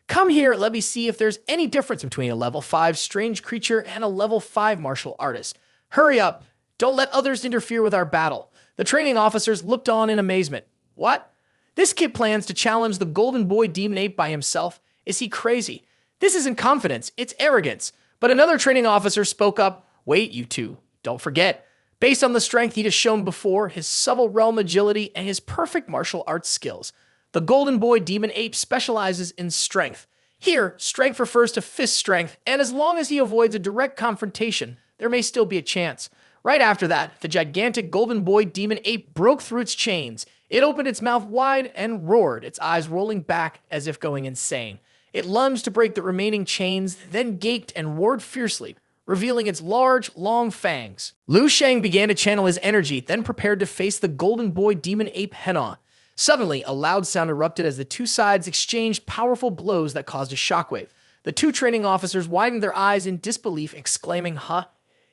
"Come here, let me see if there's any difference between a level 5 strange creature and a level 5 martial artist. Hurry up, don't let others interfere with our battle." The training officers looked on in amazement. What? This kid plans to challenge the golden boy demon ape by himself? Is he crazy? This isn't confidence, it's arrogance. But another training officer spoke up. "Wait, you two, don't forget. Based on the strength he'd shown before, his subtle realm agility, and his perfect martial arts skills, the golden boy demon ape specializes in strength. Here, strength refers to fist strength, and as long as he avoids a direct confrontation, there may still be a chance." Right after that, the gigantic golden boy demon ape broke through its chains. It opened its mouth wide and roared, its eyes rolling back as if going insane. It lunged to break the remaining chains, then gaped and roared fiercely, revealing its large, long fangs. Lu Sheng began to channel his energy, then prepared to face the golden boy demon ape head-on. Suddenly, a loud sound erupted as the 2 sides exchanged powerful blows that caused a shockwave. The 2 training officers widened their eyes in disbelief, exclaiming, "Huh?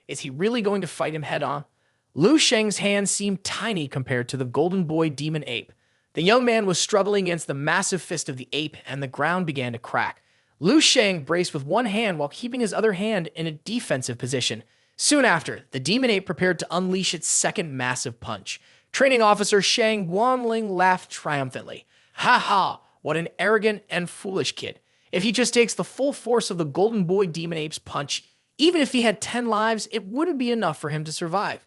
Is he really going to fight him head-on?" Lu Sheng's hands seemed tiny compared to the golden boy demon ape. The young man was struggling against the massive fist of the ape, and the ground began to crack. Lu Sheng braced with one hand while keeping his other hand in a defensive position. Soon after, the demon ape prepared to unleash its second massive punch. Training officer Shang Wanling laughed triumphantly. Ha ha, what an arrogant and foolish kid. If he just takes the full force of the Golden Boy Demon Ape's punch, even if he had 10 lives, it wouldn't be enough for him to survive.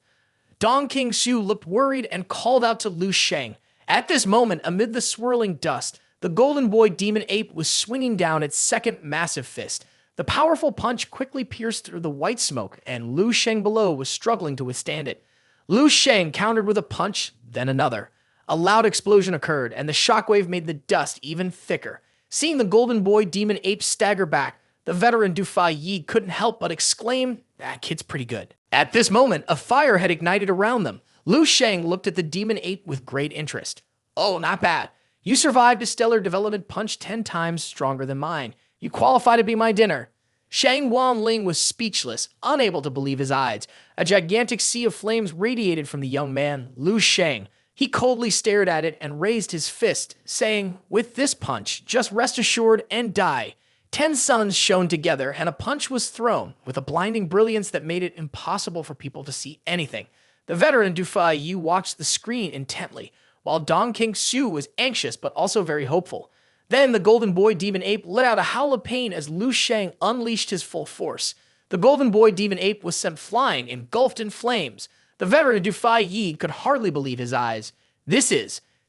Dong Qingxiu looked worried and called out to Lu Sheng. At this moment, amid the swirling dust, the Golden Boy Demon Ape was swinging down its second massive fist. The powerful punch quickly pierced through the white smoke, and Lu Sheng below was struggling to withstand it. Lu Sheng countered with a punch, then another. A loud explosion occurred, and the shockwave made the dust even thicker. Seeing the Golden Boy Demon Ape stagger back, the veteran Du Fai Yi couldn't help but exclaim, "That kid's pretty good." At this moment, a fire had ignited around them. Lu Sheng looked at the Demon Ape with great interest. "Oh, not bad. You survived a stellar development punch 10 times stronger than mine. You qualify to be my dinner." Shang Wanling was speechless, unable to believe his eyes. A gigantic sea of flames radiated from the young man, Lu Sheng. He coldly stared at it and raised his fist, saying, "With this punch, just rest assured and die." 10 suns shone together, and a punch was thrown, with a blinding brilliance that made it impossible for people to see anything. The veteran Du Fai Yu watched the screen intently, while Dong Qingxiu was anxious but also very hopeful. Then the Golden Boy Demon Ape let out a howl of pain as Lu Sheng unleashed his full force. The Golden Boy Demon Ape was sent flying, engulfed in flames. The veteran Du Fai Yi could hardly believe his eyes.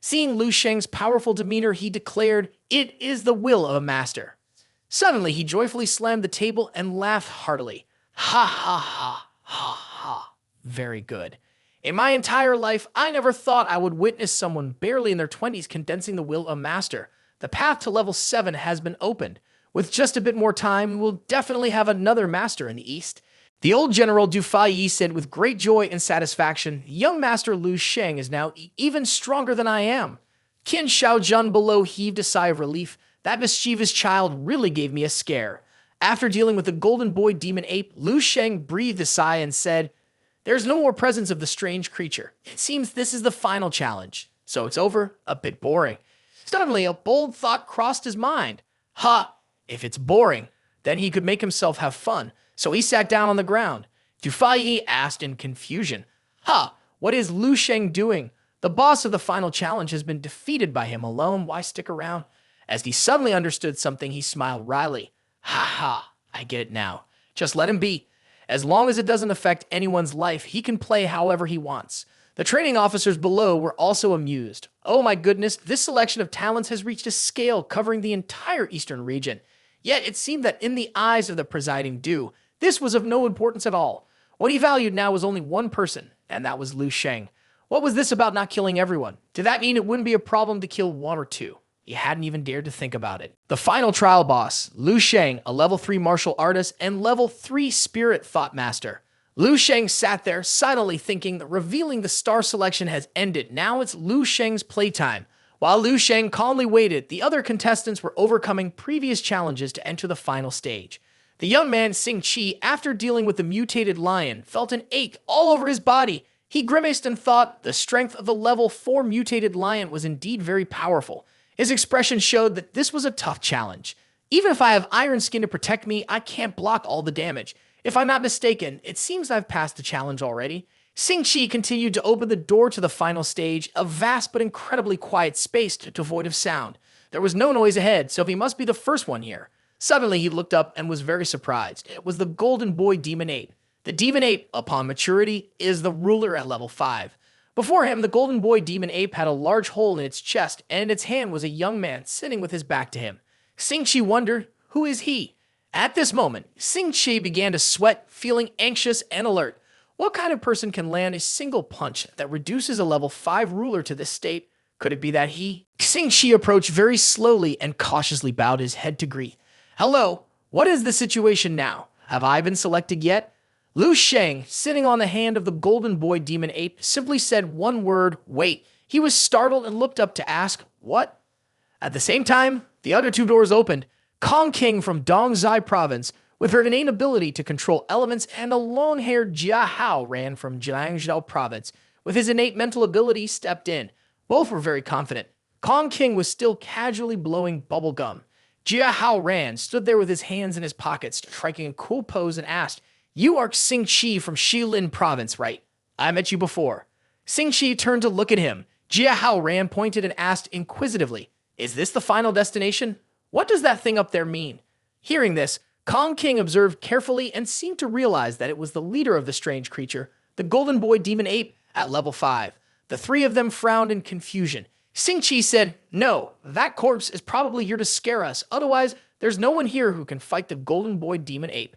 Seeing Lu Sheng's powerful demeanor, he declared, "It is the will of a master." Suddenly, he joyfully slammed the table and laughed heartily. "Ha ha ha, ha ha. Very good. In my entire life, I never thought I would witness someone barely in their 20s condensing the will of a master. The path to level 7 has been opened. With just a bit more time, we'll definitely have another master in the East." The old General Du Fai Yi said with great joy and satisfaction, "Young Master Lu Sheng is now even stronger than I am." Qin Shaojun below heaved a sigh of relief. That mischievous child really gave me a scare. After dealing with the Golden Boy Demon Ape, Lu Sheng breathed a sigh and said, "There's no more presence of the strange creature. It seems this is the final challenge. So it's over. A bit boring." Suddenly, a bold thought crossed his mind. If it's boring, then he could make himself have fun. So he sat down on the ground. Du Fai Yi asked in confusion, what is Lu Sheng doing? The boss of the final challenge has been defeated by him alone. Why stick around?" As he suddenly understood something, he smiled wryly. I get it now. Just let him be. As long as it doesn't affect anyone's life, he can play however he wants." The training officers below were also amused. "Oh my goodness, this selection of talents has reached a scale covering the entire eastern region. Yet it seemed that in the eyes of the presiding Du, this was of no importance at all. What he valued now was only one person, and that was Lu Sheng. What was this about not killing everyone? Did that mean it wouldn't be a problem to kill one or two? He hadn't even dared to think about it. The final trial boss, Lu Sheng, a level 3 martial artist and level 3 spirit thought master. Lu Sheng sat there silently thinking that revealing the star selection has ended. Now it's Lu Sheng's playtime. While Lu Sheng calmly waited, the other contestants were overcoming previous challenges to enter the final stage. The young man Xing Qi, after dealing with the mutated lion, felt an ache all over his body. He grimaced and thought the strength of the level 4 mutated lion was indeed very powerful. His expression showed that this was a tough challenge. Even if I have iron skin to protect me, I can't block all the damage. If I'm not mistaken, it seems I've passed the challenge already. Xing Qi continued to open the door to the final stage, a vast but incredibly quiet space devoid of sound. There was no noise ahead, so he must be the first one here. Suddenly, he looked up and was very surprised. It was the Golden Boy Demon Ape. The Demon Ape, upon maturity, is the ruler at level 5. Before him, the Golden Boy Demon Ape had a large hole in its chest, and in its hand was a young man sitting with his back to him. Xing Qi wondered, who is he? At this moment, Xing Qi began to sweat, feeling anxious and alert. What kind of person can land a single punch that reduces a level 5 ruler to this state? Could it be that he? Xing Qi approached very slowly and cautiously bowed his head to greet. "Hello, what is the situation now? Have I been selected yet?" Lu Sheng, sitting on the hand of the Golden Boy Demon Ape, simply said one word, "Wait." He was startled and looked up to ask, "What?" At the same time, the other two doors opened. Kong King from Dongzai Province, with her innate ability to control elements, and a long-haired Jia Hao ran from Jiangzhou Province, with his innate mental ability, stepped in. Both were very confident. Kong King was still casually blowing bubble gum. Jia Hao Ran stood there with his hands in his pockets, striking a cool pose and asked, "You are Xing Qi from Shilin Province, right? I met you before." Xing Qi turned to look at him. Jia Hao Ran pointed and asked inquisitively, "Is this the final destination? What does that thing up there mean?" Hearing this, Kong King observed carefully and seemed to realize that it was the leader of the strange creature, the Golden Boy Demon Ape, at level 5. The three of them frowned in confusion. Xing Qi said, "No, that corpse is probably here to scare us. Otherwise, there's no one here who can fight the Golden Boy Demon Ape."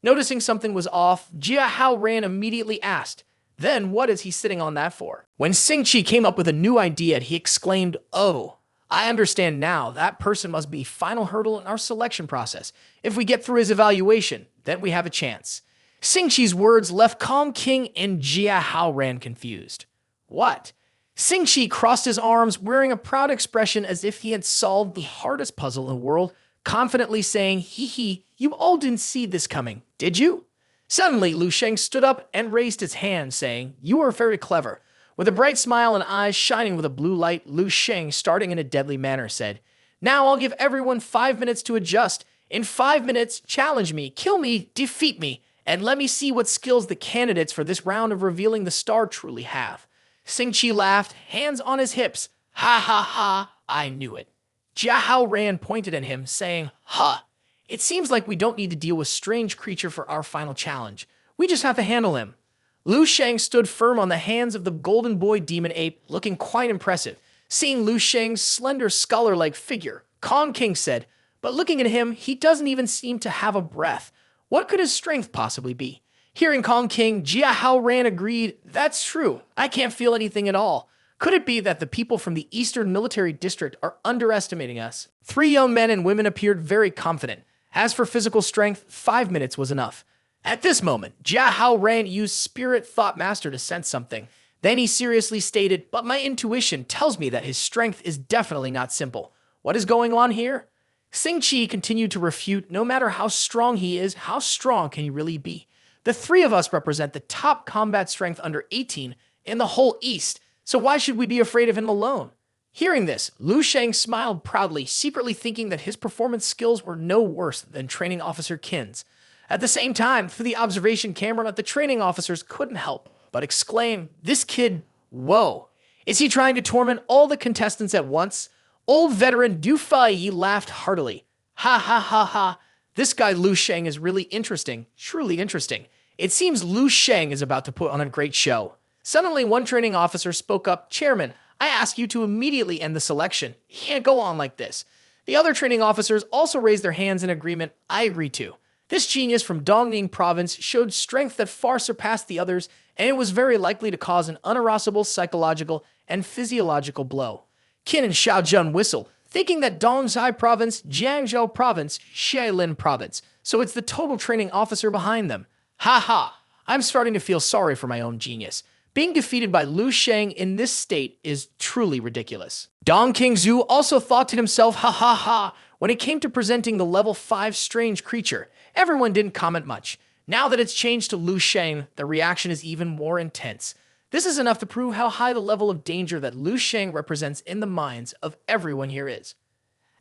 Noticing something was off, Jia Hao Ran immediately asked, "Then what is he sitting on that for?" When Xing Qi came up with a new idea, he exclaimed, "Oh, I understand now. That person must be final hurdle in our selection process. If we get through his evaluation, then we have a chance." Xing Qi's words left Kong King and Jia Hao Ran confused. What? Xing Qi crossed his arms, wearing a proud expression as if he had solved the hardest puzzle in the world, confidently saying, "Hee hee, you all didn't see this coming, did you?" Suddenly, Lu Sheng stood up and raised his hand, saying, "You are very clever." With a bright smile and eyes shining with a blue light, Lu Sheng, starting in a deadly manner, said, "Now I'll give everyone 5 minutes to adjust. In 5 minutes, challenge me, kill me, defeat me, and let me see what skills the candidates for this round of revealing the star truly have." Xing Qi laughed, hands on his hips. "Ha ha ha, I knew it." Jia Hao Ran pointed at him, saying, "Ha, it seems like we don't need to deal with strange creature for our final challenge. We just have to handle him." Lu Sheng stood firm on the hands of the Golden Boy Demon Ape, looking quite impressive. Seeing Lu Sheng's slender scholar-like figure, Kong King said, "But looking at him, he doesn't even seem to have a breath. What could his strength possibly be?" Hearing Kong King, Jia Hao Ran agreed, "That's true. I can't feel anything at all. Could it be that the people from the Eastern Military District are underestimating us?" 3 young men and women appeared very confident. As for physical strength, 5 minutes was enough. At this moment, Jia Hao Ran used Spirit Thought Master to sense something. Then he seriously stated, "But my intuition tells me that his strength is definitely not simple. What is going on here?" Xing Qi continued to refute, "No matter how strong he is, how strong can he really be? The 3 of us represent the top combat strength under 18 in the whole East, so why should we be afraid of him alone?" Hearing this, Lu Sheng smiled proudly, secretly thinking that his performance skills were no worse than training officer Qin's. At the same time, through the observation camera, the training officers couldn't help but exclaim, "This kid, whoa. Is he trying to torment all the contestants at once?" Old veteran Du Fai laughed heartily. "Ha ha ha ha. This guy Lu Sheng is really interesting, truly interesting. It seems Lu Sheng is about to put on a great show." Suddenly, one training officer spoke up, "Chairman, I ask you to immediately end the selection. He can't go on like this." The other training officers also raised their hands in agreement. "I agree too. This genius from Dongning Province showed strength that far surpassed the others, and it was very likely to cause an unarrestable psychological and physiological blow." Qin and Xiaojun whistled, thinking that Dongzai Province, Jiangzhou Province, Shailin Province, so it's the total training officer behind them. Ha ha, I'm starting to feel sorry for my own genius. Being defeated by Lu Sheng in this state is truly ridiculous. Dong King Zhu also thought to himself, ha ha ha, when it came to presenting the level 5 strange creature. Everyone didn't comment much. Now that it's changed to Lu Sheng, the reaction is even more intense. This is enough to prove how high the level of danger that Lu Sheng represents in the minds of everyone here is.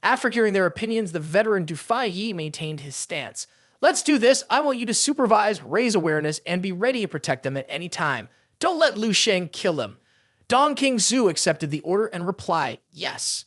After hearing their opinions, the veteran Du Fai maintained his stance. "Let's do this. I want you to supervise, raise awareness, and be ready to protect them at any time. Don't let Lu Sheng kill him." Dong King Zhu accepted the order and replied, "Yes."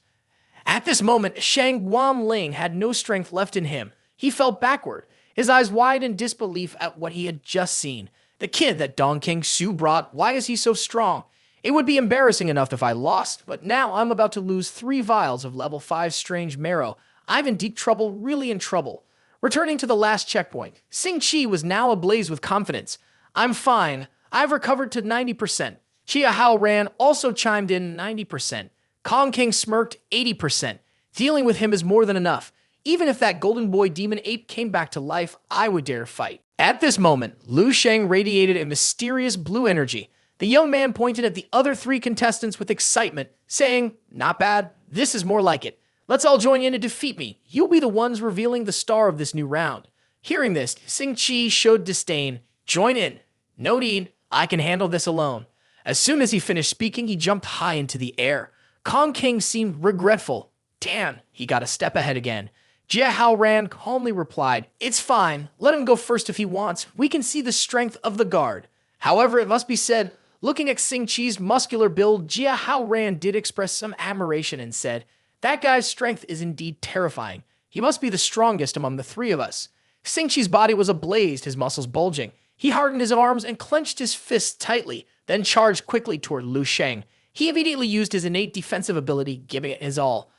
At this moment, Shang Guanling had no strength left in him. He fell backward, his eyes wide in disbelief at what he had just seen. "The kid that Dong King Zhu brought, why is he so strong? It would be embarrassing enough if I lost, but now I'm about to lose 3 vials of level 5 strange marrow. I'm in deep trouble, really in trouble." Returning to the last checkpoint, Xing Qi was now ablaze with confidence. "I'm fine. I've recovered to 90%. Jia Hao Ran also chimed in 90%. Kong King smirked 80%. Dealing with him is more than enough. Even if that Golden Boy Demon Ape came back to life, I would dare fight." At this moment, Lu Sheng radiated a mysterious blue energy. The young man pointed at the other 3 contestants with excitement, saying, "Not bad. This is more like it. Let's all join in to defeat me. You'll be the ones revealing the star of this new round." Hearing this, Xing Qi showed disdain. "Join in. No need. I can handle this alone." As soon as he finished speaking, he jumped high into the air. Kong King seemed regretful. Damn, he got a step ahead again. Jia Hao Ran calmly replied, "It's fine. Let him go first if he wants. We can see the strength of the guard." However, it must be said, looking at Xing Qi's muscular build, Jia Hao Ran did express some admiration and said, "That guy's strength is indeed terrifying. He must be the strongest among the three of us." Xing Qi's body was ablaze, his muscles bulging. He hardened his arms and clenched his fists tightly, then charged quickly toward Lu Sheng. He immediately used his innate defensive ability, giving it his all.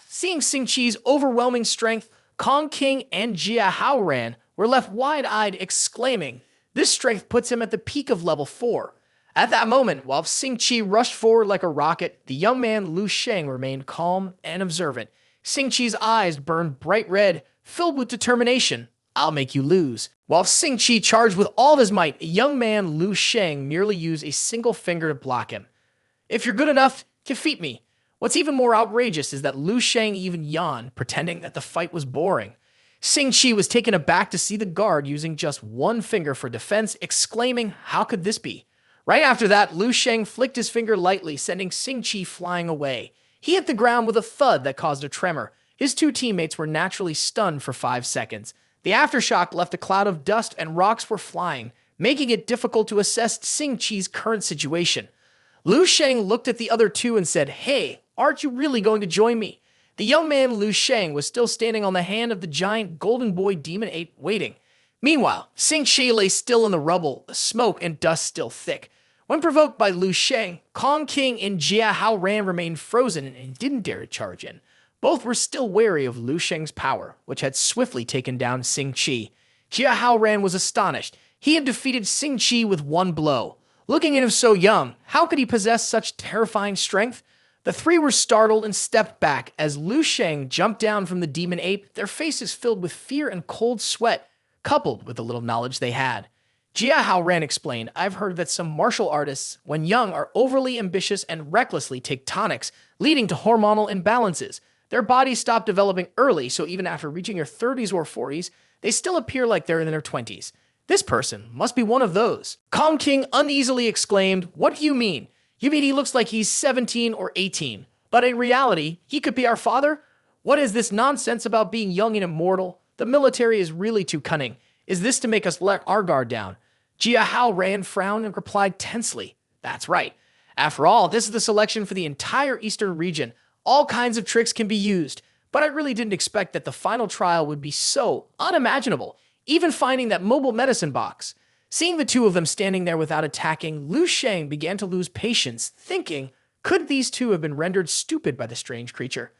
Seeing Xing Qi's overwhelming strength, Kong King and Jia Hao Ran were left wide-eyed, exclaiming, "This strength puts him at the peak of level 4. At that moment, while Xing Qi rushed forward like a rocket, the young man Lu Sheng remained calm and observant. Xing Qi's eyes burned bright red, filled with determination. "I'll make you lose." While Xing Qi charged with all of his might, the young man Lu Sheng merely used a single finger to block him. "If you're good enough, defeat me." What's even more outrageous is that Lu Sheng even yawned, pretending that the fight was boring. Xing Qi was taken aback to see the guard using just one finger for defense, exclaiming, "How could this be?" Right after that, Lu Sheng flicked his finger lightly, sending Xing Qi flying away. He hit the ground with a thud that caused a tremor. His two teammates were naturally stunned for 5 seconds. The aftershock left a cloud of dust and rocks were flying, making it difficult to assess Xing Qi's current situation. Lu Sheng looked at the other two and said, "Hey, aren't you really going to join me?" The young man Lu Sheng was still standing on the hand of the giant golden boy demon ape, waiting. Meanwhile, Xing Qi lay still in the rubble, the smoke and dust still thick. When provoked by Lu Sheng, Kong King and Jia Hao Ran remained frozen and didn't dare to charge in. Both were still wary of Lu Sheng's power, which had swiftly taken down Xing Qi. Jia Hao Ran was astonished. He had defeated Xing Qi with one blow. Looking at him so young, how could he possess such terrifying strength? The three were startled and stepped back as Lu Sheng jumped down from the demon ape, their faces filled with fear and cold sweat, coupled with the little knowledge they had. Jia Hao Ran explained, "I've heard that some martial artists, when young, are overly ambitious and recklessly take tonics, leading to hormonal imbalances. Their bodies stop developing early, so even after reaching their 30s or 40s, they still appear like they're in their 20s. This person must be one of those." Kong King uneasily exclaimed, "What do you mean? You mean he looks like he's 17 or 18, but in reality, he could be our father? What is this nonsense about being young and immortal? The military is really too cunning. Is this to make us let our guard down?" Jia Hao Ran frowned and replied tensely, "That's right. After all, this is the selection for the entire eastern region. All kinds of tricks can be used, but I really didn't expect that the final trial would be so unimaginable, even finding that mobile medicine box." Seeing the two of them standing there without attacking, Lu Sheng began to lose patience, thinking, could these two have been rendered stupid by the strange creature?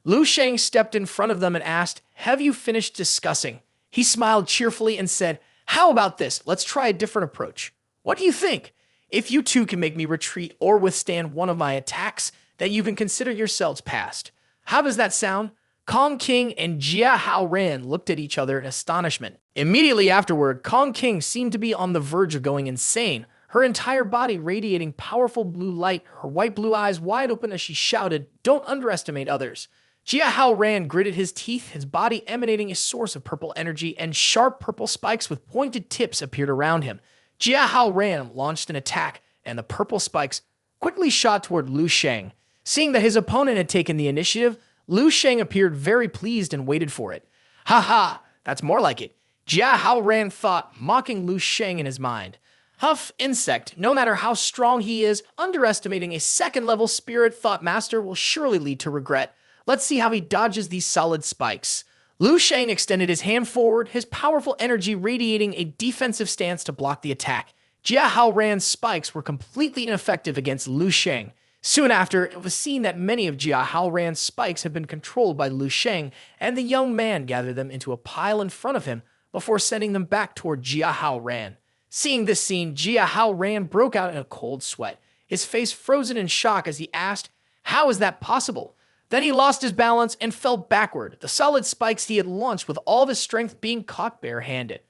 Lu Sheng stepped in front of them and asked, "Have you finished discussing?" He smiled cheerfully and said, "How about this? Let's try a different approach. What do you think? If you two can make me retreat or withstand one of my attacks, then you can consider yourselves passed. How does that sound?" Kong King and Jia Hao Ran looked at each other in astonishment. Immediately afterward, Kong King seemed to be on the verge of going insane, her entire body radiating powerful blue light, her white blue eyes wide open as she shouted, "Don't underestimate others." Jia Hao Ran gritted his teeth, his body emanating a source of purple energy, and sharp purple spikes with pointed tips appeared around him. Jia Hao Ran launched an attack, and the purple spikes quickly shot toward Lu Sheng. Seeing that his opponent had taken the initiative, Lu Sheng appeared very pleased and waited for it. "Ha ha, that's more like it," Jia Hao Ran thought, mocking Lu Sheng in his mind. "Huff, insect, no matter how strong he is, underestimating a second-level spirit thought master will surely lead to regret. Let's see how he dodges these solid spikes." Lu Sheng extended his hand forward, his powerful energy radiating a defensive stance to block the attack. Jia Hao Ran's spikes were completely ineffective against Lu Sheng. Soon after, it was seen that many of Jia Hao Ran's spikes had been controlled by Lu Sheng, and the young man gathered them into a pile in front of him before sending them back toward Jia Hao Ran. Seeing this scene, Jia Hao Ran broke out in a cold sweat, his face frozen in shock as he asked, "How is that possible?" Then he lost his balance and fell backward, the solid spikes he had launched with all of his strength being caught bare-handed.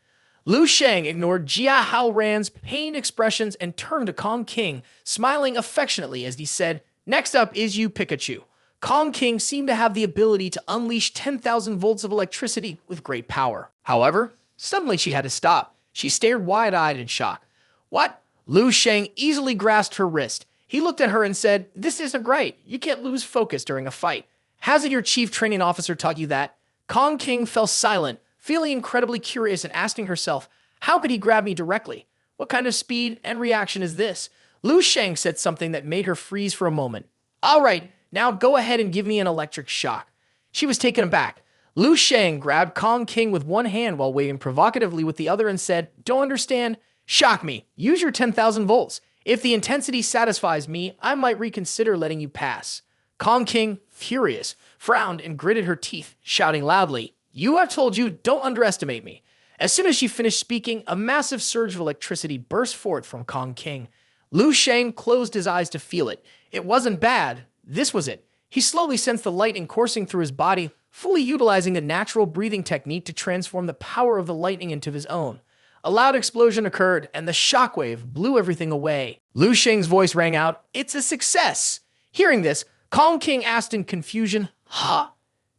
Lu Sheng ignored Jia Hao Ran's pained expressions and turned to Kong King, smiling affectionately as he said, "Next up is you, Pikachu." Kong King seemed to have the ability to unleash 10,000 volts of electricity with great power. However, suddenly she had to stop. She stared wide-eyed in shock. "What?" Lu Sheng easily grasped her wrist. He looked at her and said, "This isn't right. You can't lose focus during a fight. Hasn't your chief training officer taught you that?" Concocting fell silent, feeling incredibly curious and asking herself, how could he grab me directly? What kind of speed and reaction is this? Lu Sheng said something that made her freeze for a moment. "All right, now go ahead and give me an electric shock." She was taken aback. Lu Sheng grabbed Concocting with one hand while waving provocatively with the other and said, "Don't understand? Shock me. Use your 10,000 volts. If the intensity satisfies me, I might reconsider letting you pass." Concocting, furious, frowned and gritted her teeth, shouting loudly, "You have told you, don't underestimate me." As soon as she finished speaking, a massive surge of electricity burst forth from Concocting. Lu Sheng closed his eyes to feel it. It wasn't bad. This was it. He slowly sensed the lightning coursing through his body, fully utilizing a natural breathing technique to transform the power of the lightning into his own. A loud explosion occurred, and the shockwave blew everything away. Lu Sheng's voice rang out, "It's a success!" Hearing this, Concocting asked in confusion, "Huh?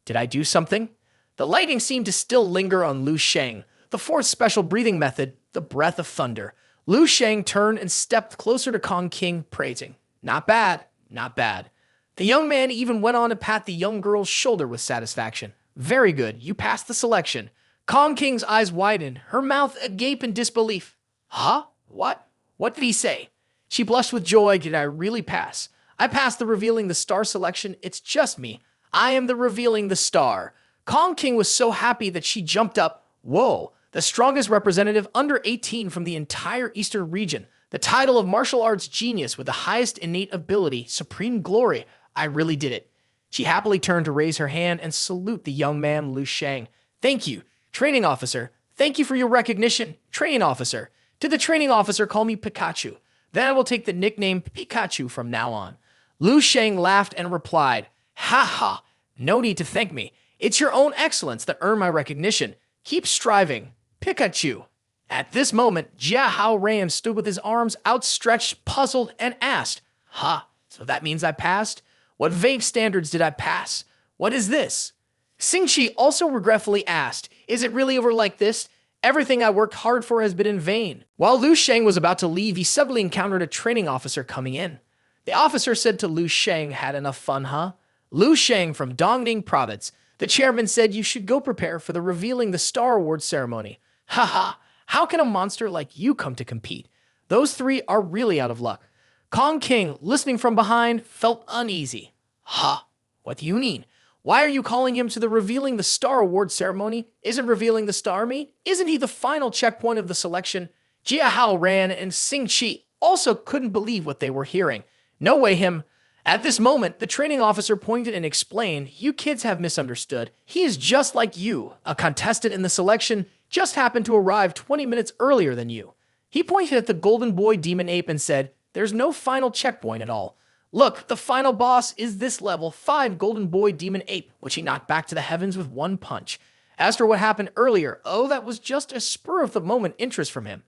Did I do something?" The lightning seemed to still linger on Lu Sheng. The fourth special breathing method, the breath of thunder. Lu Sheng turned and stepped closer to Concocting, praising, "Not bad, not bad." The young man even went on to pat the young girl's shoulder with satisfaction. "Very good, you passed the selection." Concocting's eyes widened, her mouth agape in disbelief. "Huh? What? What did he say?" She blushed with joy. "Did I really pass? I passed the revealing the star selection. It's just me. I am the revealing the star." Concocting was so happy that she jumped up. "Whoa, the strongest representative under 18 from the entire Eastern region. The title of martial arts genius with the highest innate ability, supreme glory. I really did it." She happily turned to raise her hand and salute the young man, Lu Sheng. "Thank you, training officer. Thank you for your recognition, training officer. To the training officer, call me Pikachu. Then I will take the nickname Pikachu from now on." Lu Sheng laughed and replied, "Ha ha, no need to thank me. It's your own excellence that earned my recognition. Keep striving, Pikachu." At this moment, Jia Hao Ran stood with his arms outstretched, puzzled, and asked, "Ha, so that means I passed? What vague standards did I pass? What is this?" Xingqi also regretfully asked, "Is it really over like this? Everything I worked hard for has been in vain." While Lu Sheng was about to leave, he suddenly encountered a training officer coming in. The officer said to Lu Sheng, "Had enough fun, huh?" Lu Sheng from Dongning Province. The chairman said you should go prepare for the revealing the Star Award ceremony. Haha, how can a monster like you come to compete? Those three are really out of luck. Concocting, listening from behind, felt uneasy. "Ha, what do you mean? Why are you calling him to the revealing the Star Award ceremony? Isn't revealing the star mean? Isn't he the final checkpoint of the selection?" Jia Hao Ran and Xingqi also couldn't believe what they were hearing. "No way him." At this moment, the training officer pointed and explained, "You kids have misunderstood. He is just like you. A contestant in the selection just happened to arrive 20 minutes earlier than you." He pointed at the golden boy demon ape and said, "There's no final checkpoint at all. Look, the final boss is this level 5 golden boy demon ape, which he knocked back to the heavens with one punch. As for what happened earlier, oh, that was just a spur of the moment interest from him."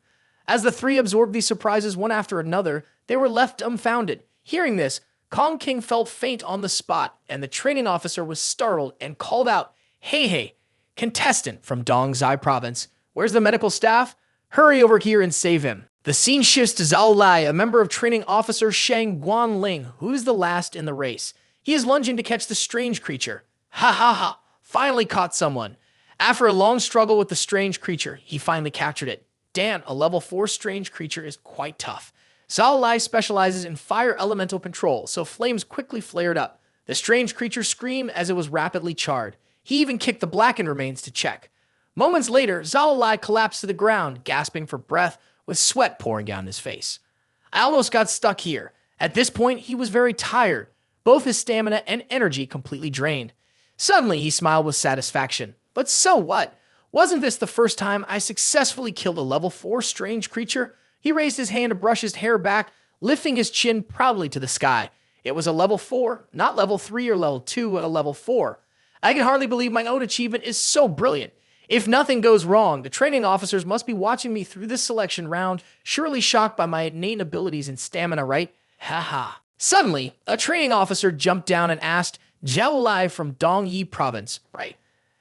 As the three absorbed these surprises one after another, they were left dumbfounded. Hearing this, Concocting felt faint on the spot, and the training officer was startled and called out, Hey, contestant from Dongzai province, where's the medical staff? Hurry over here and save him." The scene shifts to Zhao Lai, a member of training officer Shang Guanling, who is the last in the race. He is lunging to catch the strange creature. Ha ha ha, finally caught someone. After a long struggle with the strange creature, he finally captured it. Damn, a level 4 strange creature is quite tough. Zhao Lai specializes in fire elemental control, so flames quickly flared up. The strange creature screamed as it was rapidly charred. He even kicked the blackened remains to check. Moments later, Zhao Lai collapsed to the ground, gasping for breath, with sweat pouring down his face. I almost got stuck here. At this point, he was very tired, both his stamina and energy completely drained. Suddenly, he smiled with satisfaction. But so what? Wasn't this the first time I successfully killed a level 4 strange creature? He raised his hand to brush his hair back, lifting his chin proudly to the sky. It was a level 4, not level 3 or level 2, but a level 4. I can hardly believe my own achievement is so brilliant. If nothing goes wrong, the training officers must be watching me through this selection round, surely shocked by my innate abilities and stamina, right? Haha. Suddenly, a training officer jumped down and asked, Zhao Lai from Dongyi province, right?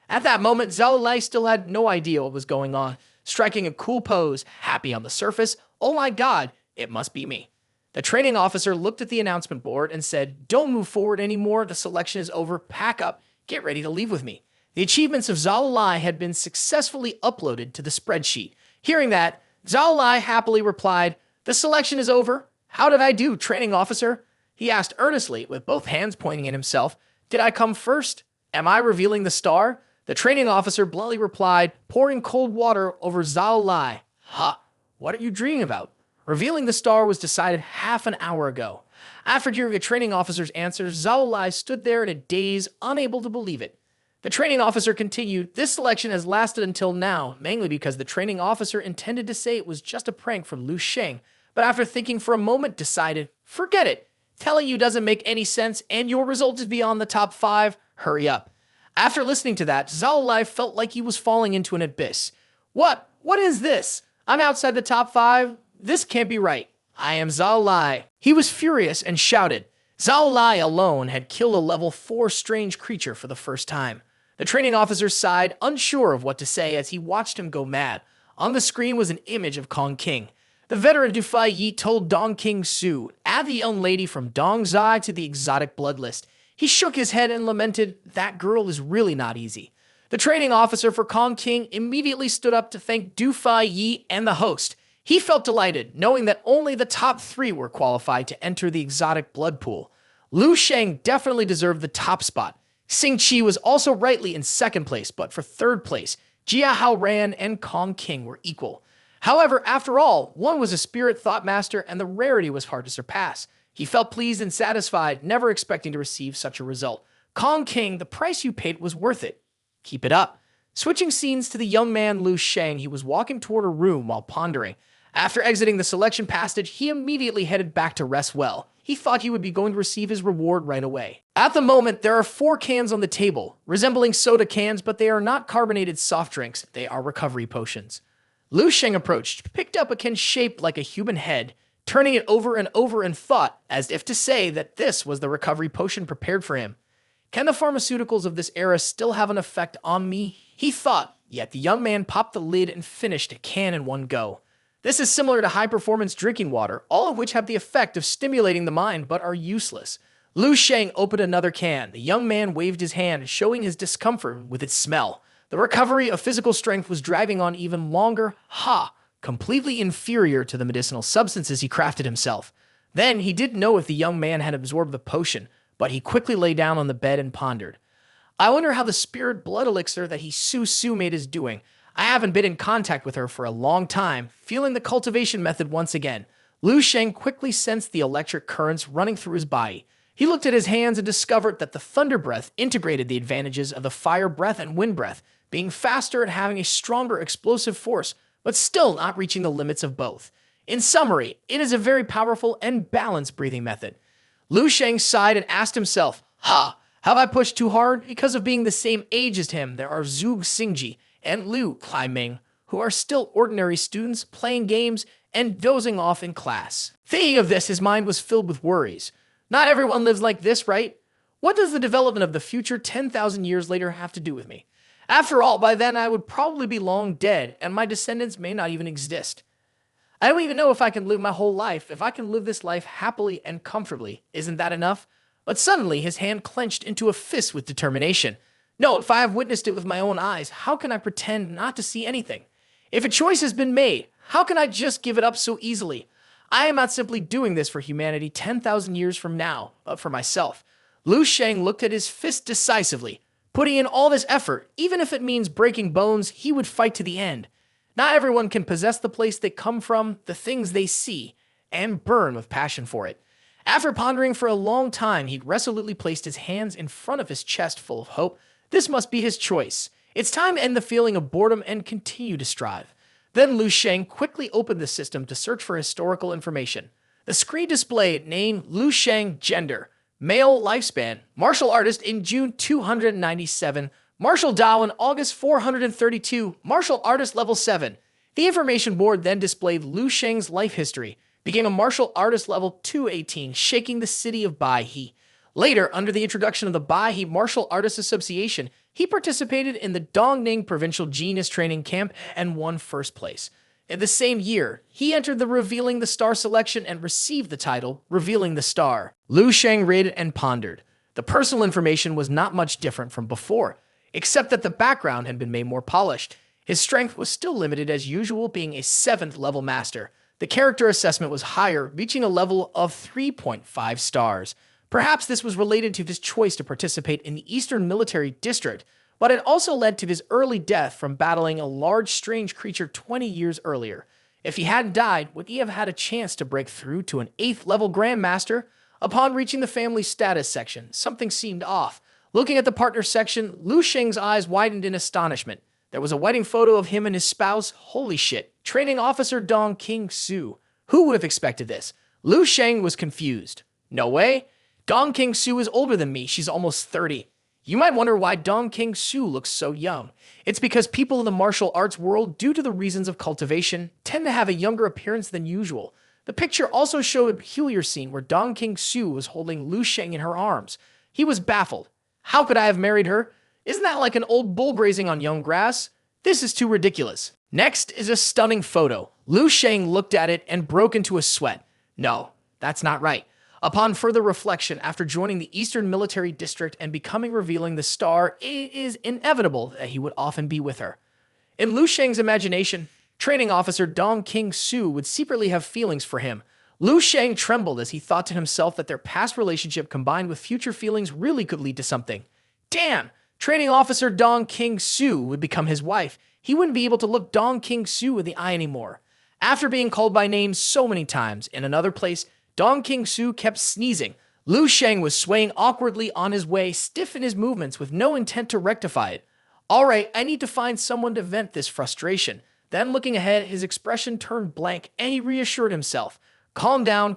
At that moment, Zhao Lai still had no idea what was going on, striking a cool pose, happy on the surface. Oh my god, it must be me. The training officer looked at the announcement board and said, "Don't move forward anymore. The selection is over. Pack up. Get ready to leave with me." The achievements of Zhao Lai had been successfully uploaded to the spreadsheet. Hearing that, Zhao Lai happily replied, "The selection is over. How did I do, training officer?" He asked earnestly, with both hands pointing at himself. "Did I come first? Am I revealing the star?" The training officer bluntly replied, pouring cold water over Zhao Lai. "Ha, what are you dreaming about? Revealing the star was decided half an hour ago." After hearing the training officer's answer, Zhao Lai stood there in a daze, unable to believe it. The training officer continued, "This selection has lasted until now, mainly because the training officer intended to say it was just a prank from Lu Sheng, but after thinking for a moment decided, forget it. Telling you doesn't make any sense, and your result is beyond the top 5. Hurry up." After listening to that, Zhao Lai felt like he was falling into an abyss. What? What is this? I'm outside the top 5? This can't be right. I am Zhao Lai. He was furious and shouted. Zhao Lai alone had killed a level 4 strange creature for the first time. The training officer sighed, unsure of what to say as he watched him go mad. On the screen was an image of Concocting. The veteran Du Fai Yi told Dong King Su, "Add the young lady from Dong Zai to the exotic blood list." He shook his head and lamented, "That girl is really not easy." The training officer for Concocting immediately stood up to thank Du Fai Yi and the host. He felt delighted, knowing that only the top 3 were qualified to enter the exotic blood pool. Lu Sheng definitely deserved the top spot. Xing Qi was also rightly in 2nd place, but for 3rd place, Jia Hao Ran and Concocting were equal. However, after all, one was a spirit thought master and the rarity was hard to surpass. He felt pleased and satisfied, never expecting to receive such a result. Concocting, the price you paid was worth it. Keep it up. Switching scenes to the young man Lu Sheng, he was walking toward a room while pondering. After exiting the selection passage, he immediately headed back to rest well. He thought he would be going to receive his reward right away. At the moment, there are 4 cans on the table, resembling soda cans, but they are not carbonated soft drinks. They are recovery potions. Lu Sheng approached, picked up a can shaped like a human head, turning it over and thought, as if to say that this was the recovery potion prepared for him. Can the pharmaceuticals of this era still have an effect on me? He thought, yet the young man popped the lid and finished a can in one go. This is similar to high-performance drinking water, all of which have the effect of stimulating the mind but are useless. Lu Sheng opened another can. The young man waved his hand, showing his discomfort with its smell. The recovery of physical strength was driving on even longer. Completely inferior to the medicinal substances he crafted himself. Then he didn't know if the young man had absorbed the potion, but he quickly lay down on the bed and pondered. I wonder how the spirit blood elixir that he Su made is doing. I haven't been in contact with her for a long time, feeling the cultivation method once again. Lu Sheng quickly sensed the electric currents running through his body. He looked at his hands and discovered that the thunder breath integrated the advantages of the fire breath and wind breath, being faster and having a stronger explosive force, but still not reaching the limits of both. In summary, it is a very powerful and balanced breathing method. Lu Sheng sighed and asked himself, have I pushed too hard? Because of being the same age as him, there are Zhu Xingji and Liu Climbing, who are still ordinary students playing games and dozing off in class. Thinking of this, his mind was filled with worries. Not everyone lives like this, right? What does the development of the future 10,000 years later have to do with me? After all, by then I would probably be long dead, and my descendants may not even exist. I don't even know if I can live my whole life. If I can live this life happily and comfortably, isn't that enough? But suddenly his hand clenched into a fist with determination. No, if I have witnessed it with my own eyes, how can I pretend not to see anything? If a choice has been made, how can I just give it up so easily? I am not simply doing this for humanity 10,000 years from now, but for myself. Lu Sheng looked at his fist decisively. Putting in all this effort, even if it means breaking bones, he would fight to the end. Not everyone can possess the place they come from, the things they see, and burn with passion for it. After pondering for a long time, he resolutely placed his hands in front of his chest full of hope. This must be his choice. It's time to end the feeling of boredom and continue to strive. Then Lu Sheng quickly opened the system to search for historical information. The screen displayed name Lu Sheng, gender, male, lifespan, martial artist in June 297, martial Dao in August 432, martial artist level 7. The information board then displayed Lu Sheng's life history. Became a martial artist level 218, shaking the city of Baihe. Later, under the introduction of the Baihe Martial Artists Association, he participated in the Dongning Provincial Genius Training Camp and won first place. In the same year, he entered the Revealing the Star selection and received the title Revealing the Star. Lu Sheng read and pondered. The personal information was not much different from before, except that the background had been made more polished. His strength was still limited as usual, being a 7th level master. The character assessment was higher, reaching a level of 3.5 stars. Perhaps this was related to his choice to participate in the Eastern Military District, but it also led to his early death from battling a large strange creature 20 years earlier. If he hadn't died, would he have had a chance to break through to an 8th level Grandmaster? Upon reaching the family status section, something seemed off. Looking at the partner section, Lu Sheng's eyes widened in astonishment. There was a wedding photo of him and his spouse. Holy shit. Training Officer Dong King-Su. Who would have expected this? Lu Sheng was confused. No way. Dong King-Su is older than me. She's almost 30. You might wonder why Dong King-Su looks so young. It's because people in the martial arts world, due to the reasons of cultivation, tend to have a younger appearance than usual. The picture also showed a peculiar scene where Dong King-Su was holding Lu Sheng in her arms. He was baffled. How could I have married her? Isn't that like an old bull grazing on young grass? This is too ridiculous. Next is a stunning photo. Lu Sheng looked at it and broke into a sweat. No, that's not right. Upon further reflection, after joining the Eastern Military District and becoming Revealing the Star, it is inevitable that he would often be with her. In Lu Sheng's imagination, Training Officer Dong King-Su would secretly have feelings for him. Lu Sheng trembled as he thought to himself that their past relationship combined with future feelings really could lead to something. Damn! Training Officer Dong King-Su would become his wife. He wouldn't be able to look Dong King-Su in the eye anymore. After being called by name so many times, in another place, Dong King-Su kept sneezing. Lu Sheng was swaying awkwardly on his way, stiff in his movements with no intent to rectify it. Alright, I need to find someone to vent this frustration. Then looking ahead, his expression turned blank and he reassured himself. Calm down,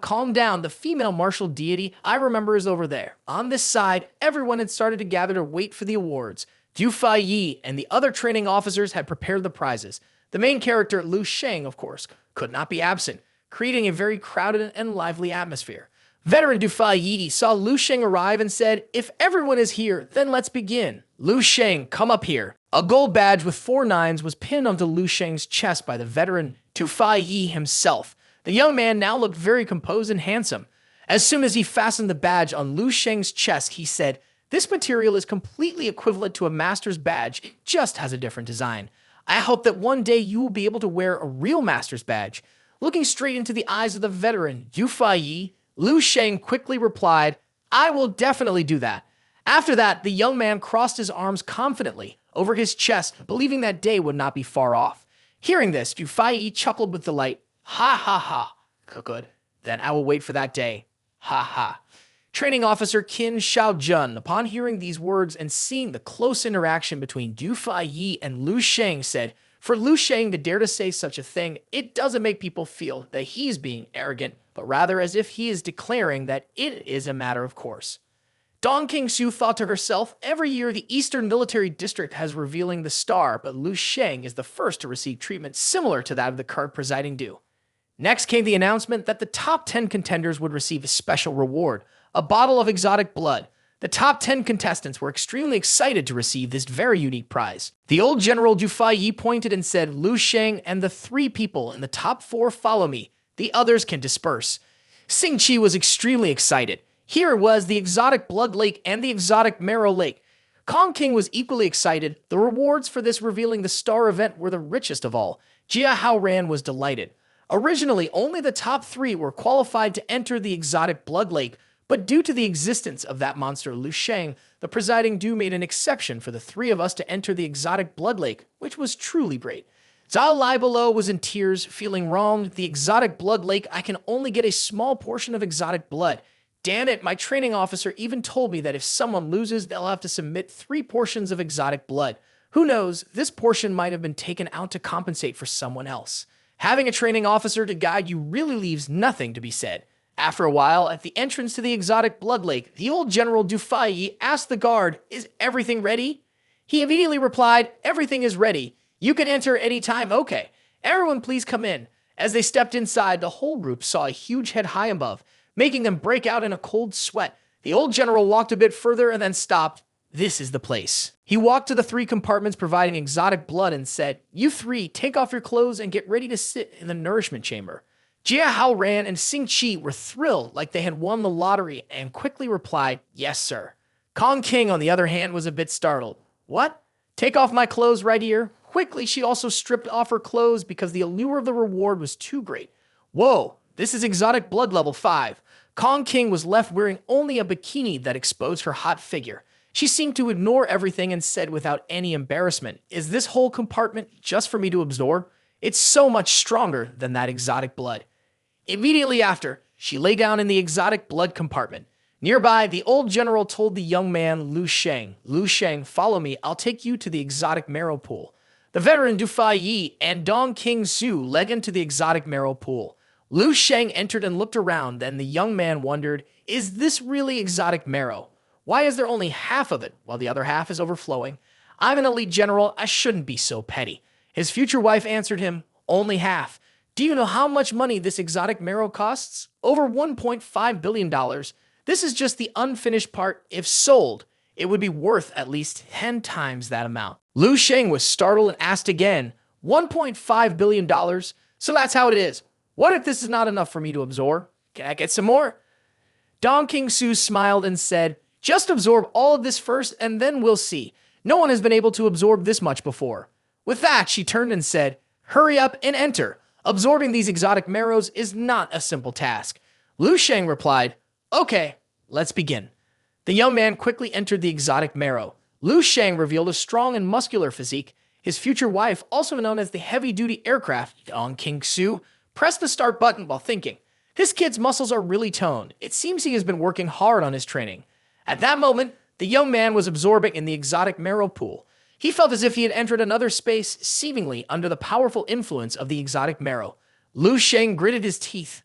the female martial deity I remember is over there. On this side, everyone had started to gather to wait for the awards. Du Fai Yi and the other training officers had prepared the prizes. The main character, Lu Sheng, of course, could not be absent, creating a very crowded and lively atmosphere. Veteran Du Fai Yi saw Lu Sheng arrive and said, "If everyone is here, then let's begin. Lu Sheng, come up here." A gold badge with 4 nines was pinned onto Lu Sheng's chest by the veteran Du Fai Yi himself. The young man now looked very composed and handsome. As soon as he fastened the badge on Lu Sheng's chest, he said, "This material is completely equivalent to a master's badge, it just has a different design. I hope that one day you will be able to wear a real master's badge." Looking straight into the eyes of the veteran, Du Fai Yi, Lu Sheng quickly replied, "I will definitely do that." After that, the young man crossed his arms confidently over his chest, believing that day would not be far off. Hearing this, Du Fai Yi chuckled with delight. "Ha ha ha. Good. Then I will wait for that day. Ha ha." Training Officer Qin Shaojun, upon hearing these words and seeing the close interaction between Du Fai Yi and Lu Sheng, said, "For Lu Sheng to dare to say such a thing, it doesn't make people feel that he's being arrogant, but rather as if he is declaring that it is a matter of course." Dong King-Su thought to herself, every year the Eastern Military District has Revealing the Star, but Lu Sheng is the first to receive treatment similar to that of the current presiding Du. Next came the announcement that the top 10 contenders would receive a special reward, a bottle of exotic blood. The top 10 contestants were extremely excited to receive this very unique prize. The old General Du Fai Yi pointed and said, "Lu Sheng and the 3 people in the top 4 follow me. The others can disperse." Sing Chi was extremely excited. Here was the exotic blood lake and the exotic marrow lake. Kong King was equally excited. The rewards for this Revealing the Star event were the richest of all. Jia Haoran was delighted. Originally, only the top 3 were qualified to enter the exotic blood lake, but due to the existence of that monster Lu Sheng, the presiding Du made an exception for the 3 of us to enter the exotic blood lake, which was truly great. Zhao Lai below was in tears, feeling wronged. The exotic blood lake, I can only get a small portion of exotic blood. Damn it, my training officer even told me that if someone loses, they'll have to submit 3 portions of exotic blood. Who knows, this portion might have been taken out to compensate for someone else. Having a training officer to guide you really leaves nothing to be said. After a while, at the entrance to the exotic blood lake, the old General Du Fai Yi asked the guard, "Is everything ready?" He immediately replied, "Everything is ready. You can enter any time, okay. Everyone please come in." As they stepped inside, the whole group saw a huge head high above, making them break out in a cold sweat. The old general walked a bit further and then stopped. This is the place. He walked to the 3 compartments providing exotic blood and said, "You 3, take off your clothes and get ready to sit in the nourishment chamber." Jia Hao Ran and Xing Qi were thrilled like they had won the lottery and quickly replied, "Yes, sir." Kong King, on the other hand, was a bit startled. "What? Take off my clothes right here?" Quickly, she also stripped off her clothes because the allure of the reward was too great. Whoa, this is exotic blood level 5. Kong King was left wearing only a bikini that exposed her hot figure. She seemed to ignore everything and said without any embarrassment, "Is this whole compartment just for me to absorb? It's so much stronger than that exotic blood." Immediately after, she lay down in the exotic blood compartment. Nearby, the old general told the young man Lu Sheng, "Lu Sheng, follow me, I'll take you to the exotic marrow pool." The veteran Du Fa Yi and Dong King Su led into the exotic marrow pool. Lu Sheng entered and looked around, then the young man wondered, "Is this really exotic marrow? Why is there only half of it while the other half is overflowing? I'm an elite general, I shouldn't be so petty." His future wife answered him, "Only half. Do you know how much money this exotic marrow costs? Over $1.5 billion. This is just the unfinished part. If sold, it would be worth at least 10 times that amount." Lu Sheng was startled and asked again, $1.5 billion? So that's how it is. What if this is not enough for me to absorb? Can I get some more? Dong King Su smiled and said, "Just absorb all of this first and then we'll see. No one has been able to absorb this much before." With that, she turned and said, "Hurry up and enter. Absorbing these exotic marrows is not a simple task." Lu Sheng replied, "Okay, let's begin." The young man quickly entered the exotic marrow. Lu Sheng revealed a strong and muscular physique. His future wife, also known as the heavy-duty aircraft, Dong King Su, pressed the start button while thinking, "This kid's muscles are really toned. It seems he has been working hard on his training." At that moment, the young man was absorbing in the exotic marrow pool. He felt as if he had entered another space, seemingly under the powerful influence of the exotic marrow. Lu Sheng gritted his teeth.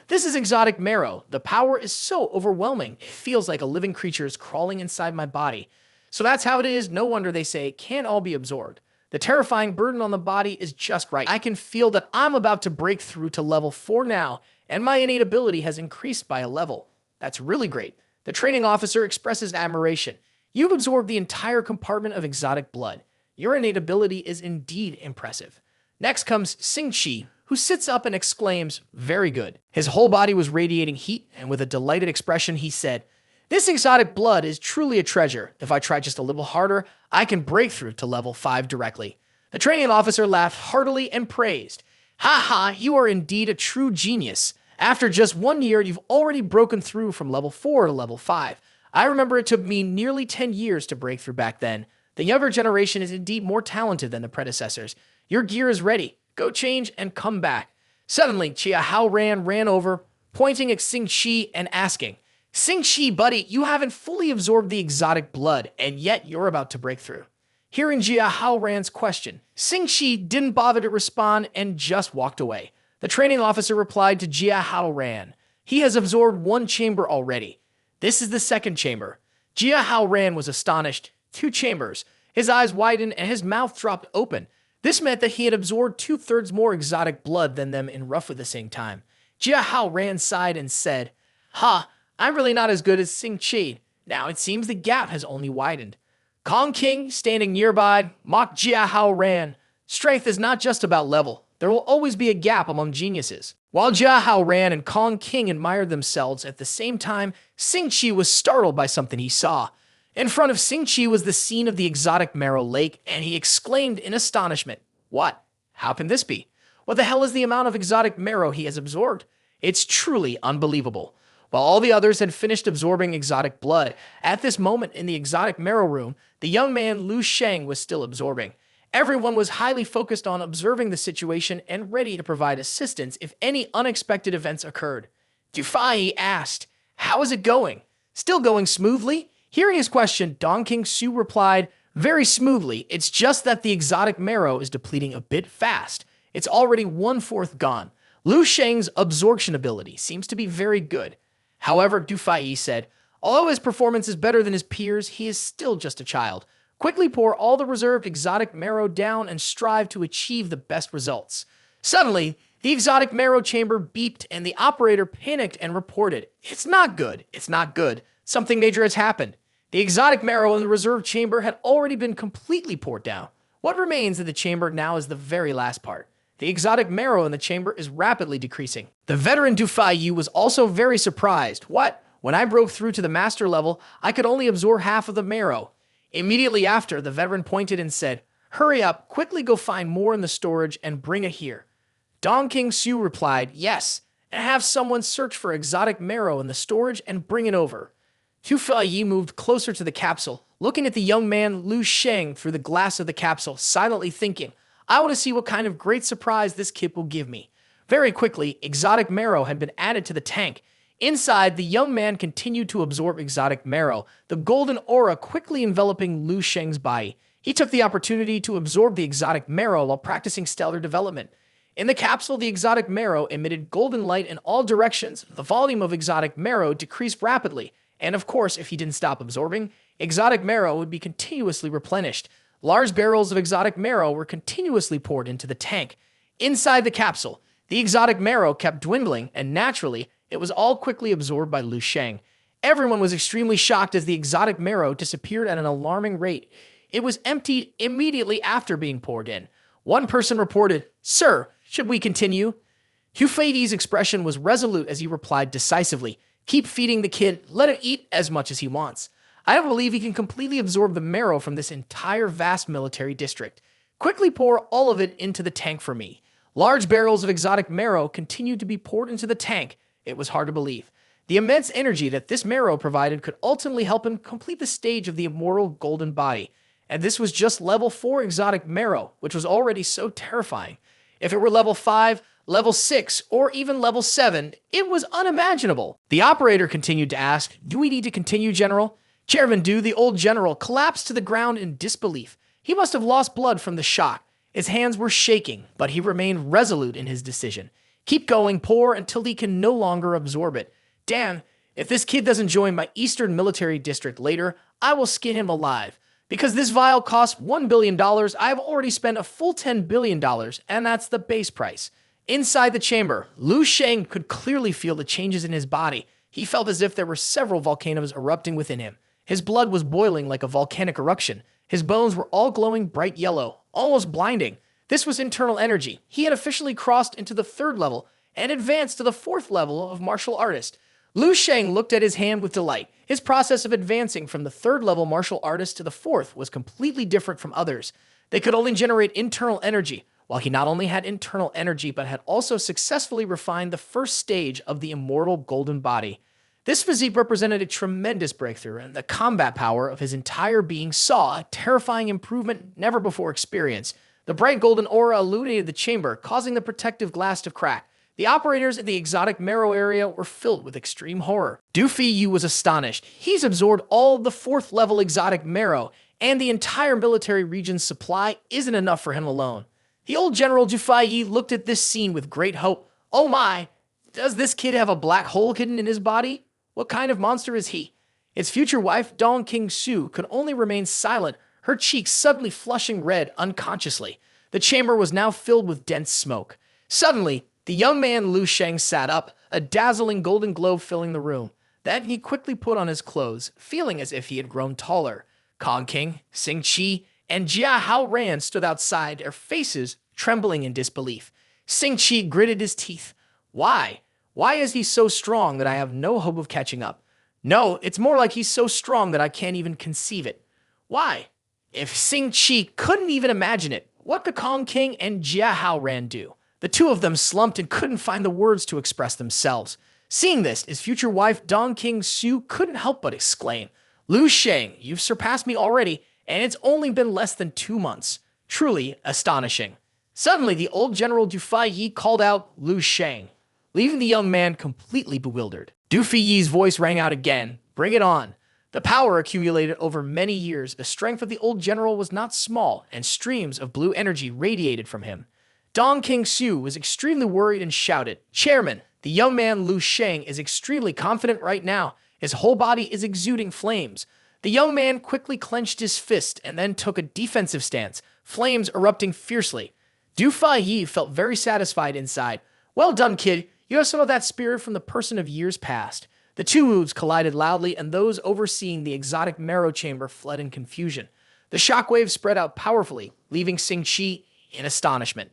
This is exotic marrow. The power is so overwhelming. It feels like a living creature is crawling inside my body. So that's how it is. No wonder they say it can't all be absorbed. The terrifying burden on the body is just right. I can feel that I'm about to break through to level 4 now, and my innate ability has increased by a level. That's really great. The training officer expresses admiration. You've absorbed the entire compartment of exotic blood. Your innate ability is indeed impressive. Next comes Xing Qi, who sits up and exclaims, "Very good." His whole body was radiating heat, and with a delighted expression, he said, "This exotic blood is truly a treasure. If I try just a little harder, I can break through to level 5 directly." The training officer laughed heartily and praised, "Ha ha, you are indeed a true genius. After just 1 year, you've already broken through from level 4 to level 5. I remember it took me nearly 10 years to break through back then. The younger generation is indeed more talented than the predecessors. Your gear is ready. Go change and come back." Suddenly, Jia Hao ran over, pointing at Xing Qi and asking, "Xing Qi, buddy, you haven't fully absorbed the exotic blood, and yet you're about to break through." Hearing Jia Hao Ran's question, Xing Qi didn't bother to respond and just walked away. The training officer replied to Jia Hao Ran, "He has absorbed 1 chamber already. This is the 2nd chamber." Jia Hao Ran was astonished. 2 chambers. His eyes widened and his mouth dropped open. This meant that he had absorbed 2/3 more exotic blood than them in roughly the same time. Jia Hao Ran sighed and said, I'm really not as good as Xing Qi. Now it seems the gap has only widened." Kong King, standing nearby, mocked Jia Hao Ran. Strength is not just about level. There will always be a gap among geniuses. While Jia Hao Ran and Kong King admired themselves, at the same time, Xing Qi was startled by something he saw. In front of Xing Qi was the scene of the exotic marrow lake, and he exclaimed in astonishment, "What? How can this be? What the hell is the amount of exotic marrow he has absorbed? It's truly unbelievable." While all the others had finished absorbing exotic blood, at this moment in the exotic marrow room, the young man Lu Sheng was still absorbing. Everyone was highly focused on observing the situation and ready to provide assistance if any unexpected events occurred. Du Fa asked, "How is it going? Still going smoothly?" Hearing his question, Dong King Su replied, "Very smoothly. It's just that the exotic marrow is depleting a bit fast. It's already 1/4 gone. Lu Sheng's absorption ability seems to be very good." However, Du Fa said, "Although his performance is better than his peers, he is still just a child. Quickly pour all the reserved exotic marrow down and strive to achieve the best results." Suddenly, the exotic marrow chamber beeped and the operator panicked and reported, "It's not good. It's not good. Something major has happened." The exotic marrow in the reserve chamber had already been completely poured down. What remains of the chamber now is the very last part. The exotic marrow in the chamber is rapidly decreasing. The veteran Du Faiyu was also very surprised. What? When I broke through to the master level, I could only absorb half of the marrow. Immediately after, the veteran pointed and said, "Hurry up, quickly go find more in the storage and bring it here." Dong King Su replied, "Yes, and have someone search for exotic marrow in the storage and bring it over." Tu Faiyi moved closer to the capsule, looking at the young man Lu Sheng through the glass of the capsule, silently thinking, "I want to see what kind of great surprise this kid will give me." Very quickly, exotic marrow had been added to the tank. Inside, the young man continued to absorb exotic marrow, the golden aura quickly enveloping Lu Sheng's body. He took the opportunity to absorb the exotic marrow while practicing stellar development. In the capsule, the exotic marrow emitted golden light in all directions. The volume of exotic marrow decreased rapidly, and of course, if he didn't stop absorbing, exotic marrow would be continuously replenished. Large barrels of exotic marrow were continuously poured into the tank. Inside the capsule, the exotic marrow kept dwindling, and naturally, it was all quickly absorbed by Lu Sheng. Everyone was extremely shocked as the exotic marrow disappeared at an alarming rate. It was emptied immediately after being poured in. One person reported, "Sir, should we continue?" Hu Feidi's expression was resolute as he replied decisively, "Keep feeding the kid, let him eat as much as he wants. I don't believe he can completely absorb the marrow from this entire vast military district. Quickly pour all of it into the tank for me." Large barrels of exotic marrow continued to be poured into the tank. It was hard to believe. The immense energy that this marrow provided could ultimately help him complete the stage of the immortal golden body. And this was just level 4 exotic marrow, which was already so terrifying. If it were level 5, level 6, or even level 7, it was unimaginable. The operator continued to ask, "Do we need to continue, General?" Chairman Du, the old general, collapsed to the ground in disbelief. He must have lost blood from the shock. His hands were shaking, but he remained resolute in his decision. "Keep going, pour until he can no longer absorb it. Damn, if this kid doesn't join my Eastern Military District later, I will skin him alive. Because this vial costs $1 billion, I've already spent a full $10 billion, and that's the base price." Inside the chamber, Lu Sheng could clearly feel the changes in his body. He felt as if there were several volcanoes erupting within him. His blood was boiling like a volcanic eruption. His bones were all glowing bright yellow, almost blinding. This was internal energy. He had officially crossed into the 3rd level and advanced to the 4th level of martial artist. Lu Sheng looked at his hand with delight. His process of advancing from the 3rd level martial artist to the 4th was completely different from others. They could only generate internal energy, while he not only had internal energy but had also successfully refined the 1st stage of the immortal golden body. This physique represented a tremendous breakthrough, and the combat power of his entire being saw a terrifying improvement never before experienced. The bright golden aura illuminated the chamber, causing the protective glass to crack. The operators in the exotic marrow area were filled with extreme horror. Du Feiyu was astonished. He's absorbed all of the 4th level exotic marrow, and the entire military region's supply isn't enough for him alone. The old General Du Feiyi looked at this scene with great hope. "Oh my, does this kid have a black hole hidden in his body? What kind of monster is he?" His future wife, Dong King Su, could only remain silent, her cheeks suddenly flushing red unconsciously. The chamber was now filled with dense smoke. Suddenly, the young man Lu Sheng sat up, a dazzling golden glow filling the room. Then he quickly put on his clothes, feeling as if he had grown taller. Kong King, Sing Chi, and Jia Hao Ran stood outside, their faces trembling in disbelief. Sing Chi gritted his teeth. "Why? Why is he so strong that I have no hope of catching up? No, it's more like he's so strong that I can't even conceive it. Why? If Sing Chi couldn't even imagine it, what could Kong King and Jia Hao Ran do?" The two of them slumped and couldn't find the words to express themselves. Seeing this, his future wife Dong King Su couldn't help but exclaim, "Lu Sheng, you've surpassed me already, and it's only been less than 2 months. Truly astonishing." Suddenly, the old General Du Feiyi called out Lu Sheng, leaving the young man completely bewildered. Du Feiyi's voice rang out again, "Bring it on." The power accumulated over many years. The strength of the old general was not small, and streams of blue energy radiated from him. Dong King Su was extremely worried and shouted, "Chairman, the young man Lu Sheng is extremely confident right now. His whole body is exuding flames." The young man quickly clenched his fist and then took a defensive stance, flames erupting fiercely. Du Feiyi felt very satisfied inside. "Well done, kid. You have some of that spirit from the person of years past." The two moods collided loudly, and those overseeing the exotic marrow chamber fled in confusion. The shockwave spread out powerfully, leaving Xingqi in astonishment.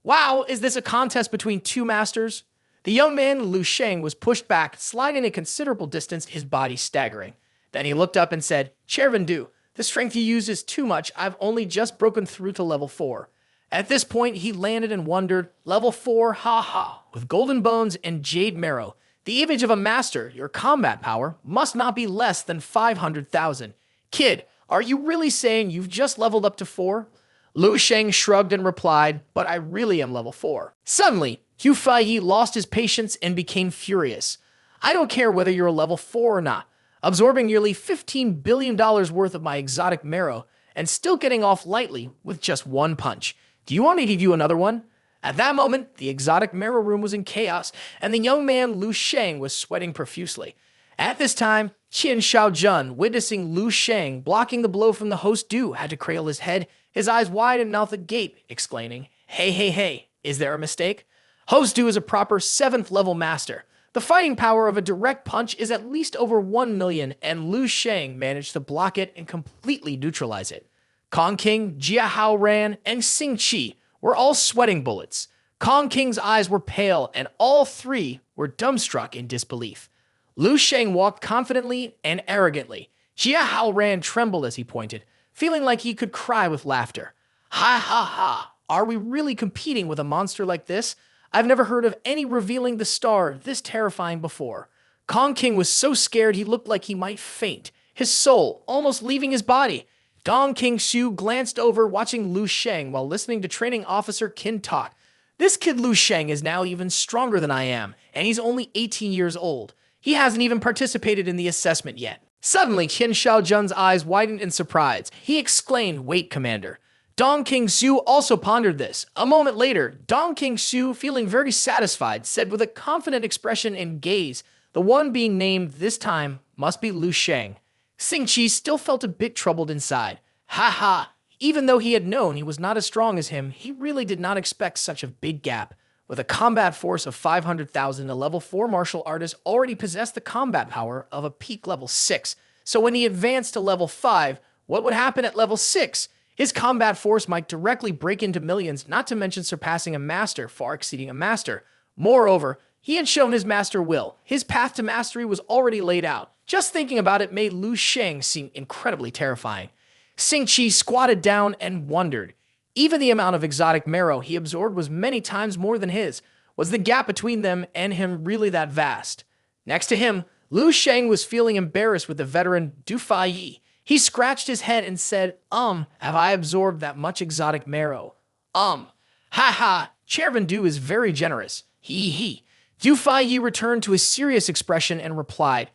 Wow, is this a contest between two masters? The young man, Lu Sheng, was pushed back, sliding a considerable distance, his body staggering. Then he looked up and said, Chervendu, the strength you use is too much. I've only just broken through to level 4. At this point, he landed and wondered, level 4, ha ha, with golden bones and jade marrow. The image of a master, your combat power, must not be less than 500,000. Kid, are you really saying you've just leveled up to 4? Lu Sheng shrugged and replied, but I really am level 4. Suddenly, Hu Feiyi lost his patience and became furious. I don't care whether you're a level 4 or not. Absorbing nearly $15 billion worth of my exotic marrow and still getting off lightly with just one punch. Do you want me to give you another one? At that moment, the exotic marrow room was in chaos, and the young man Lu Sheng was sweating profusely. At this time, Qin Shaojun, witnessing Lu Sheng blocking the blow from the host Du, had to cradle his head, his eyes wide and mouth agape, exclaiming, Hey, hey, hey, is there a mistake? Host Du is a proper 7th level master. The fighting power of a direct punch is at least over 1 million, and Lu Sheng managed to block it and completely neutralize it. Kong King, Jia Hao Ran, and Xingqi were all sweating bullets. Kong King's eyes were pale, and all three were dumbstruck in disbelief. Lu Sheng walked confidently and arrogantly. Jia Hao Ran trembled as he pointed, feeling like he could cry with laughter. Ha ha ha, are we really competing with a monster like this? I've never heard of any revealing the star this terrifying before. Kong King was so scared he looked like he might faint, his soul almost leaving his body. Dong King Shu glanced over, watching Lu Sheng while listening to training officer Qin talk. This kid Lu Sheng is now even stronger than I am, and he's only 18 years old. He hasn't even participated in the assessment yet. Suddenly, Qin Shaojun's eyes widened in surprise. He exclaimed, Wait, Commander. Dong King Shu also pondered this. A moment later, Dong King Shu, feeling very satisfied, said with a confident expression and gaze, the one being named this time must be Lu Sheng. Xingqi still felt a bit troubled inside. Ha ha! Even though he had known he was not as strong as him, he really did not expect such a big gap. With a combat force of 500,000, a level 4 martial artist already possessed the combat power of a peak level 6. So when he advanced to level 5, what would happen at level 6? His combat force might directly break into millions, not to mention surpassing a master, far exceeding a master. Moreover, he had shown his master will. His path to mastery was already laid out. Just thinking about it made Lu Sheng seem incredibly terrifying. Xingqi squatted down and wondered. Even the amount of exotic marrow he absorbed was many times more than his. Was the gap between them and him really that vast? Next to him, Lu Sheng was feeling embarrassed with the veteran Du Feiyi. He scratched his head and said, have I absorbed that much exotic marrow? Ha ha, Chairman Du is very generous. He. Du Feiyi returned to his serious expression and replied,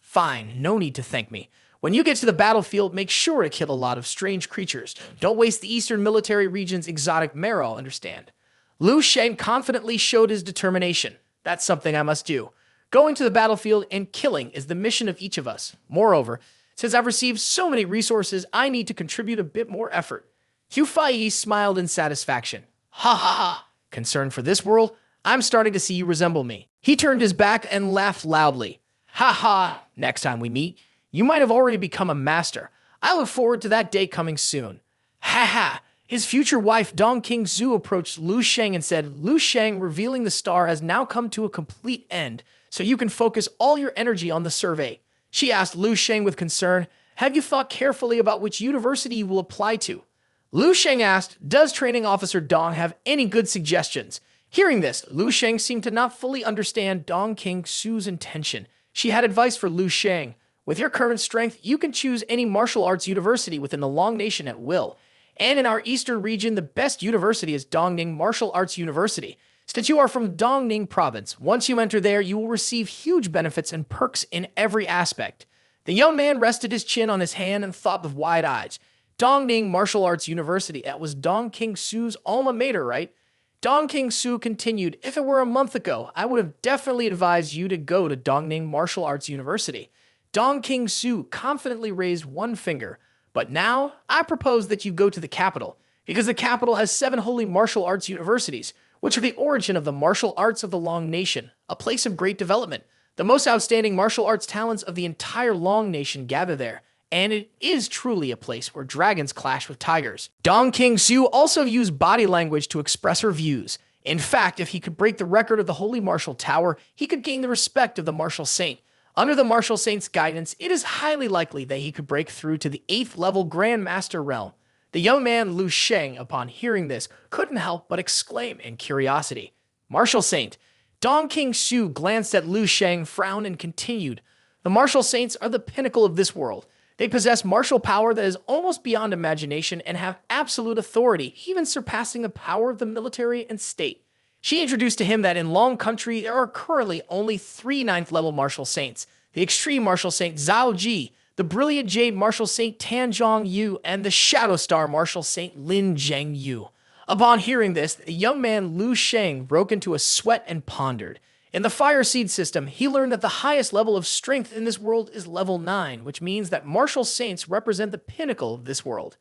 Fine, no need to thank me. When you get to the battlefield, make sure to kill a lot of strange creatures. Don't waste the Eastern Military Region's exotic marrow, understand? Lu Sheng confidently showed his determination. That's something I must do. Going to the battlefield and killing is the mission of each of us. Moreover, since I've received so many resources, I need to contribute a bit more effort. Hu Feiyi smiled in satisfaction. Ha ha ha. Concerned for this world, I'm starting to see you resemble me. He turned his back and laughed loudly. Ha ha. Next time we meet, you might have already become a master. I look forward to that day coming soon. Ha ha. His future wife, Dong King Zhu, approached Lu Sheng and said, Lu Sheng, revealing the star has now come to a complete end, so you can focus all your energy on the survey. She asked Lu Sheng with concern, have you thought carefully about which university you will apply to? Lu Sheng asked, does training officer Dong have any good suggestions? Hearing this, Lu Sheng seemed to not fully understand Dong King Su's intention. She had advice for Lu Sheng. With your current strength, you can choose any martial arts university within the Long Nation at will. And in our eastern region, the best university is Dongning Martial Arts University. Since you are from Dongning Province, once you enter there, you will receive huge benefits and perks in every aspect. The young man rested his chin on his hand and thought with wide eyes. Dongning Martial Arts University, that was Dong King Su's alma mater, right? Dong King Su continued, if it were a month ago, I would have definitely advised you to go to Dongning Martial Arts University. Dong King Su confidently raised one finger. But now, I propose that you go to the capital, because the capital has 7 holy martial arts universities, which are the origin of the martial arts of the Long Nation, a place of great development. The most outstanding martial arts talents of the entire Long Nation gather there, and it is truly a place where dragons clash with tigers. Dong Qingsu also used body language to express her views. In fact, if he could break the record of the Holy Martial Tower, he could gain the respect of the Martial Saint. Under the Martial Saint's guidance, it is highly likely that he could break through to the 8th level Grand Master realm. The young man Lu Sheng, upon hearing this, couldn't help but exclaim in curiosity. Martial Saint. Dong Qingsu glanced at Lu Sheng, frowned, and continued. The Martial Saints are the pinnacle of this world. They possess martial power that is almost beyond imagination and have absolute authority, even surpassing the power of the military and state. She introduced to him that in Long Country there are currently only 3 9th-level Martial Saints: the Extreme Martial Saint Zhao Ji, the Brilliant Jade Martial Saint Tan Zhong Yu, and the Shadow Star Martial Saint Lin Zheng Yu. Upon hearing this, the young man Lu Sheng broke into a sweat and pondered. In the Fire Seed system, he learned that the highest level of strength in this world is level 9, which means that Martial Saints represent the pinnacle of this world.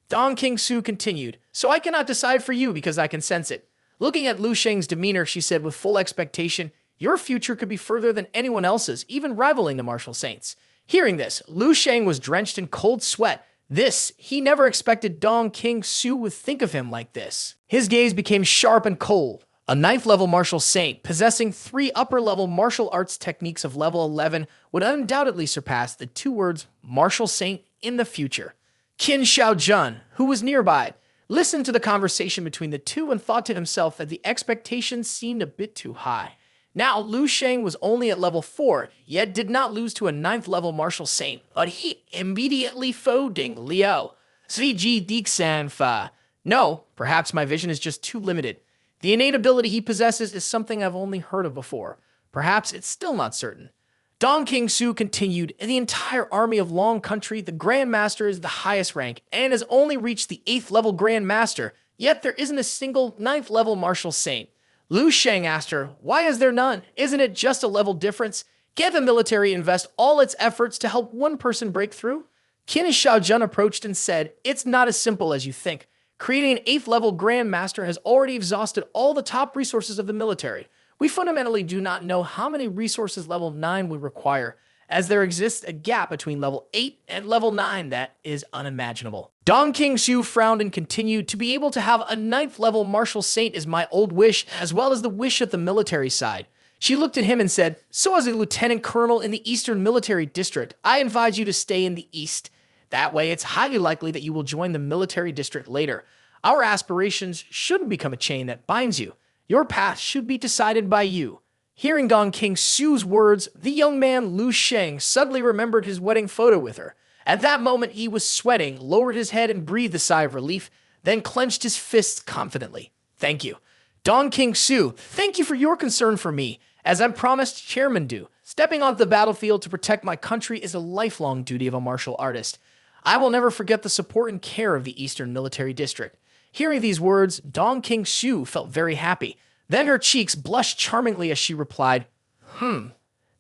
Dong Qingsu continued, "So I cannot decide for you because I can sense it." Looking at Lu Sheng's demeanor, she said with full expectation, "Your future could be further than anyone else's, even rivaling the Martial Saints." Hearing this, Lu Sheng was drenched in cold sweat. He never expected Dong Qingsu would think of him like this. His gaze became sharp and cold. A 9th-level Martial Saint, possessing 3 upper-level martial arts techniques of level 11, would undoubtedly surpass the 2 words Martial Saint in the future. Qin Shaojun, who was nearby, listened to the conversation between the two and thought to himself that the expectations seemed a bit too high. Now, Lu Sheng was only at level 4, yet did not lose to a 9th-level Martial Saint, but he immediately folding Liao. Sviji Dixan Fa. No, perhaps my vision is just too limited. The innate ability he possesses is something I've only heard of before. Perhaps it's still not certain. Dong Qingsu continued, in the entire army of Long Country, the Grand Master is the highest rank and has only reached the 8th level Grand Master, yet there isn't a single 9th level Martial Saint. Lu Sheng asked her, "Why is there none? Isn't it just a level difference? Can't the military invest all its efforts to help one person break through?" Qin Shaojun approached and said, "It's not as simple as you think. Creating an 8th level Grand Master has already exhausted all the top resources of the military. We fundamentally do not know how many resources level 9 would require, as there exists a gap between level 8 and level 9 that is unimaginable." Dong Qingsu frowned and continued, "To be able to have a 9th level Martial Saint is my old wish, as well as the wish of the military side." She looked at him and said, "So as a lieutenant colonel in the Eastern Military District, I advise you to stay in the East. That way, it's highly likely that you will join the military district later. Our aspirations shouldn't become a chain that binds you. Your path should be decided by you." Hearing Dong Qingsu's words, the young man Lu Sheng suddenly remembered his wedding photo with her. At that moment, he was sweating, lowered his head and breathed a sigh of relief, then clenched his fists confidently. "Thank you. Dong Qingsu, thank you for your concern for me, as I promised Chairman Du. Stepping onto the battlefield to protect my country is a lifelong duty of a martial artist. I will never forget the support and care of the Eastern Military District." Hearing these words, Dong Qingsu felt very happy. Then her cheeks blushed charmingly as she replied,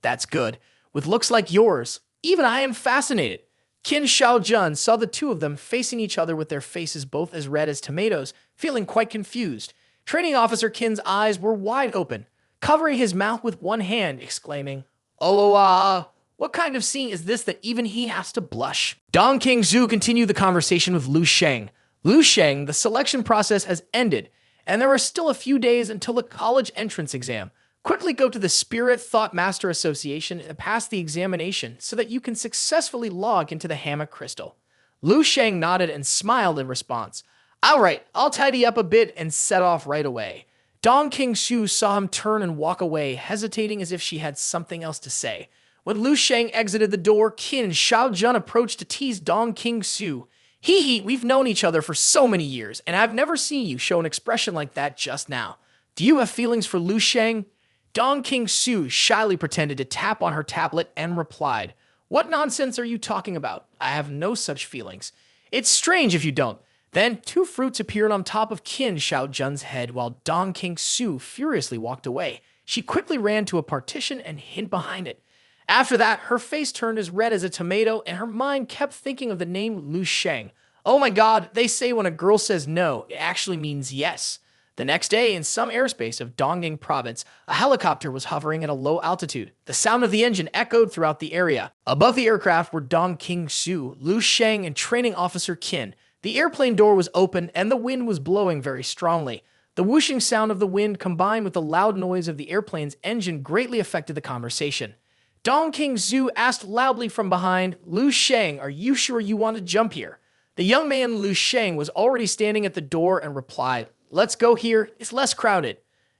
"That's good. With looks like yours, even I am fascinated." Qin Shaojun saw the two of them facing each other with their faces both as red as tomatoes, feeling quite confused. Training Officer Qin's eyes were wide open, covering his mouth with one hand, exclaiming, "Oloa! What kind of scene is this that even he has to blush?" Dong Qingsu continued the conversation with Lu Sheng. Lu Sheng, the selection process has ended, and there are still a few days until the college entrance exam. Quickly go to the Spirit Thought Master Association and pass the examination so that you can successfully log into the Hammock Crystal. Lu Sheng nodded and smiled in response. "All right, I'll tidy up a bit and set off right away." Dong Qingsu saw him turn and walk away, hesitating as if she had something else to say. When Lu Sheng exited the door, Qin Shaojun approached to tease Dong Qingsu. "Hee, we've known each other for so many years, and I've never seen you show an expression like that just now. Do you have feelings for Lu Sheng?" Dong Qingsu shyly pretended to tap on her tablet and replied, "What nonsense are you talking about? I have no such feelings." "It's strange if you don't." Then 2 fruits appeared on top of Qin Shaojun's head while Dong Qingsu furiously walked away. She quickly ran to a partition and hid behind it. After that, her face turned as red as a tomato and her mind kept thinking of the name Lu Sheng. Oh my god, they say when a girl says no, it actually means yes. The next day, in some airspace of Dongning province, a helicopter was hovering at a low altitude. The sound of the engine echoed throughout the area. Above the aircraft were Dong King-su, Lu Sheng, and training officer Qin. The airplane door was open, and the wind was blowing very strongly. The whooshing sound of the wind combined with the loud noise of the airplane's engine greatly affected the conversation. Dong King-su asked loudly from behind, "Lu Sheng, are you sure you want to jump here?" The young man Lu Sheng was already standing at the door and replied, "Let's go here, it's less crowded."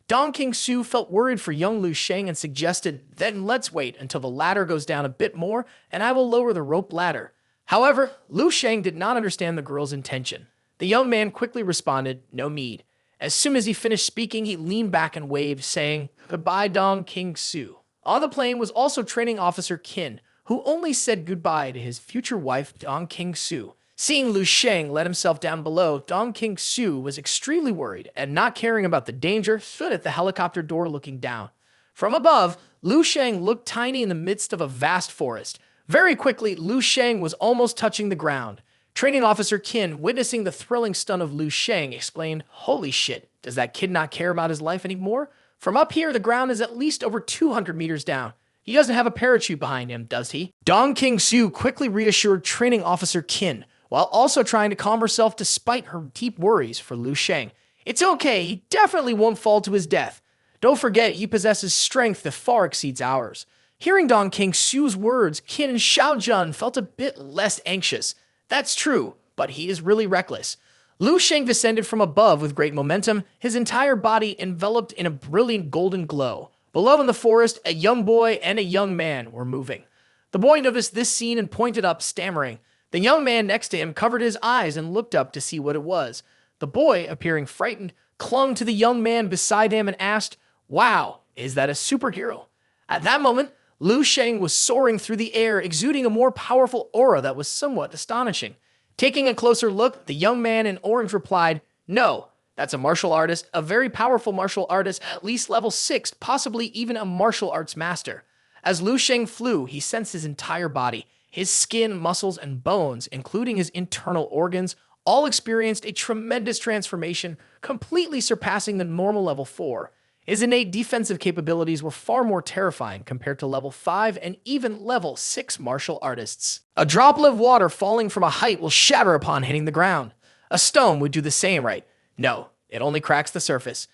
Dong King-su felt worried for young Lu Sheng and suggested, "Then let's wait until the ladder goes down a bit more and I will lower the rope ladder." However, Lu Sheng did not understand the girl's intention. The young man quickly responded, "No need." As soon as he finished speaking, he leaned back and waved, saying, "Goodbye, Dong King-su." On the plane was also training officer Qin, who only said goodbye to his future wife, Dong King-su. Seeing Lu Sheng let himself down below, Dong King-su was extremely worried and, not caring about the danger, stood at the helicopter door looking down. From above, Lu Sheng looked tiny in the midst of a vast forest. Very quickly, Lu Sheng was almost touching the ground. Training officer Qin, witnessing the thrilling stun of Lu Sheng, explained, "Holy shit, does that kid not care about his life anymore? From up here, the ground is at least over 200 meters down. He doesn't have a parachute behind him, does he?" Dong King-su quickly reassured training officer Qin, while also trying to calm herself despite her deep worries for Lu Sheng. "It's okay, he definitely won't fall to his death. Don't forget, he possesses strength that far exceeds ours." Hearing Dong King-su's words, Qin and Xiaojun felt a bit less anxious. That's true, but he is really reckless. Lu Sheng descended from above with great momentum, his entire body enveloped in a brilliant golden glow. Below in the forest, a young boy and a young man were moving. The boy noticed this scene and pointed up, stammering. The young man next to him covered his eyes and looked up to see what it was. The boy, appearing frightened, clung to the young man beside him and asked, "Wow, is that a superhero?" At that moment, Lu Sheng was soaring through the air, exuding a more powerful aura that was somewhat astonishing. Taking a closer look, the young man in orange replied, "No, that's a martial artist, a very powerful martial artist, at least level 6, possibly even a martial arts master." As Lu Sheng flew, he sensed his entire body. His skin, muscles, and bones, including his internal organs, all experienced a tremendous transformation, completely surpassing the normal level 4. His innate defensive capabilities were far more terrifying compared to level 5 and even level 6 martial artists. A droplet of water falling from a height will shatter upon hitting the ground. A stone would do the same, right? No, it only cracks the surface.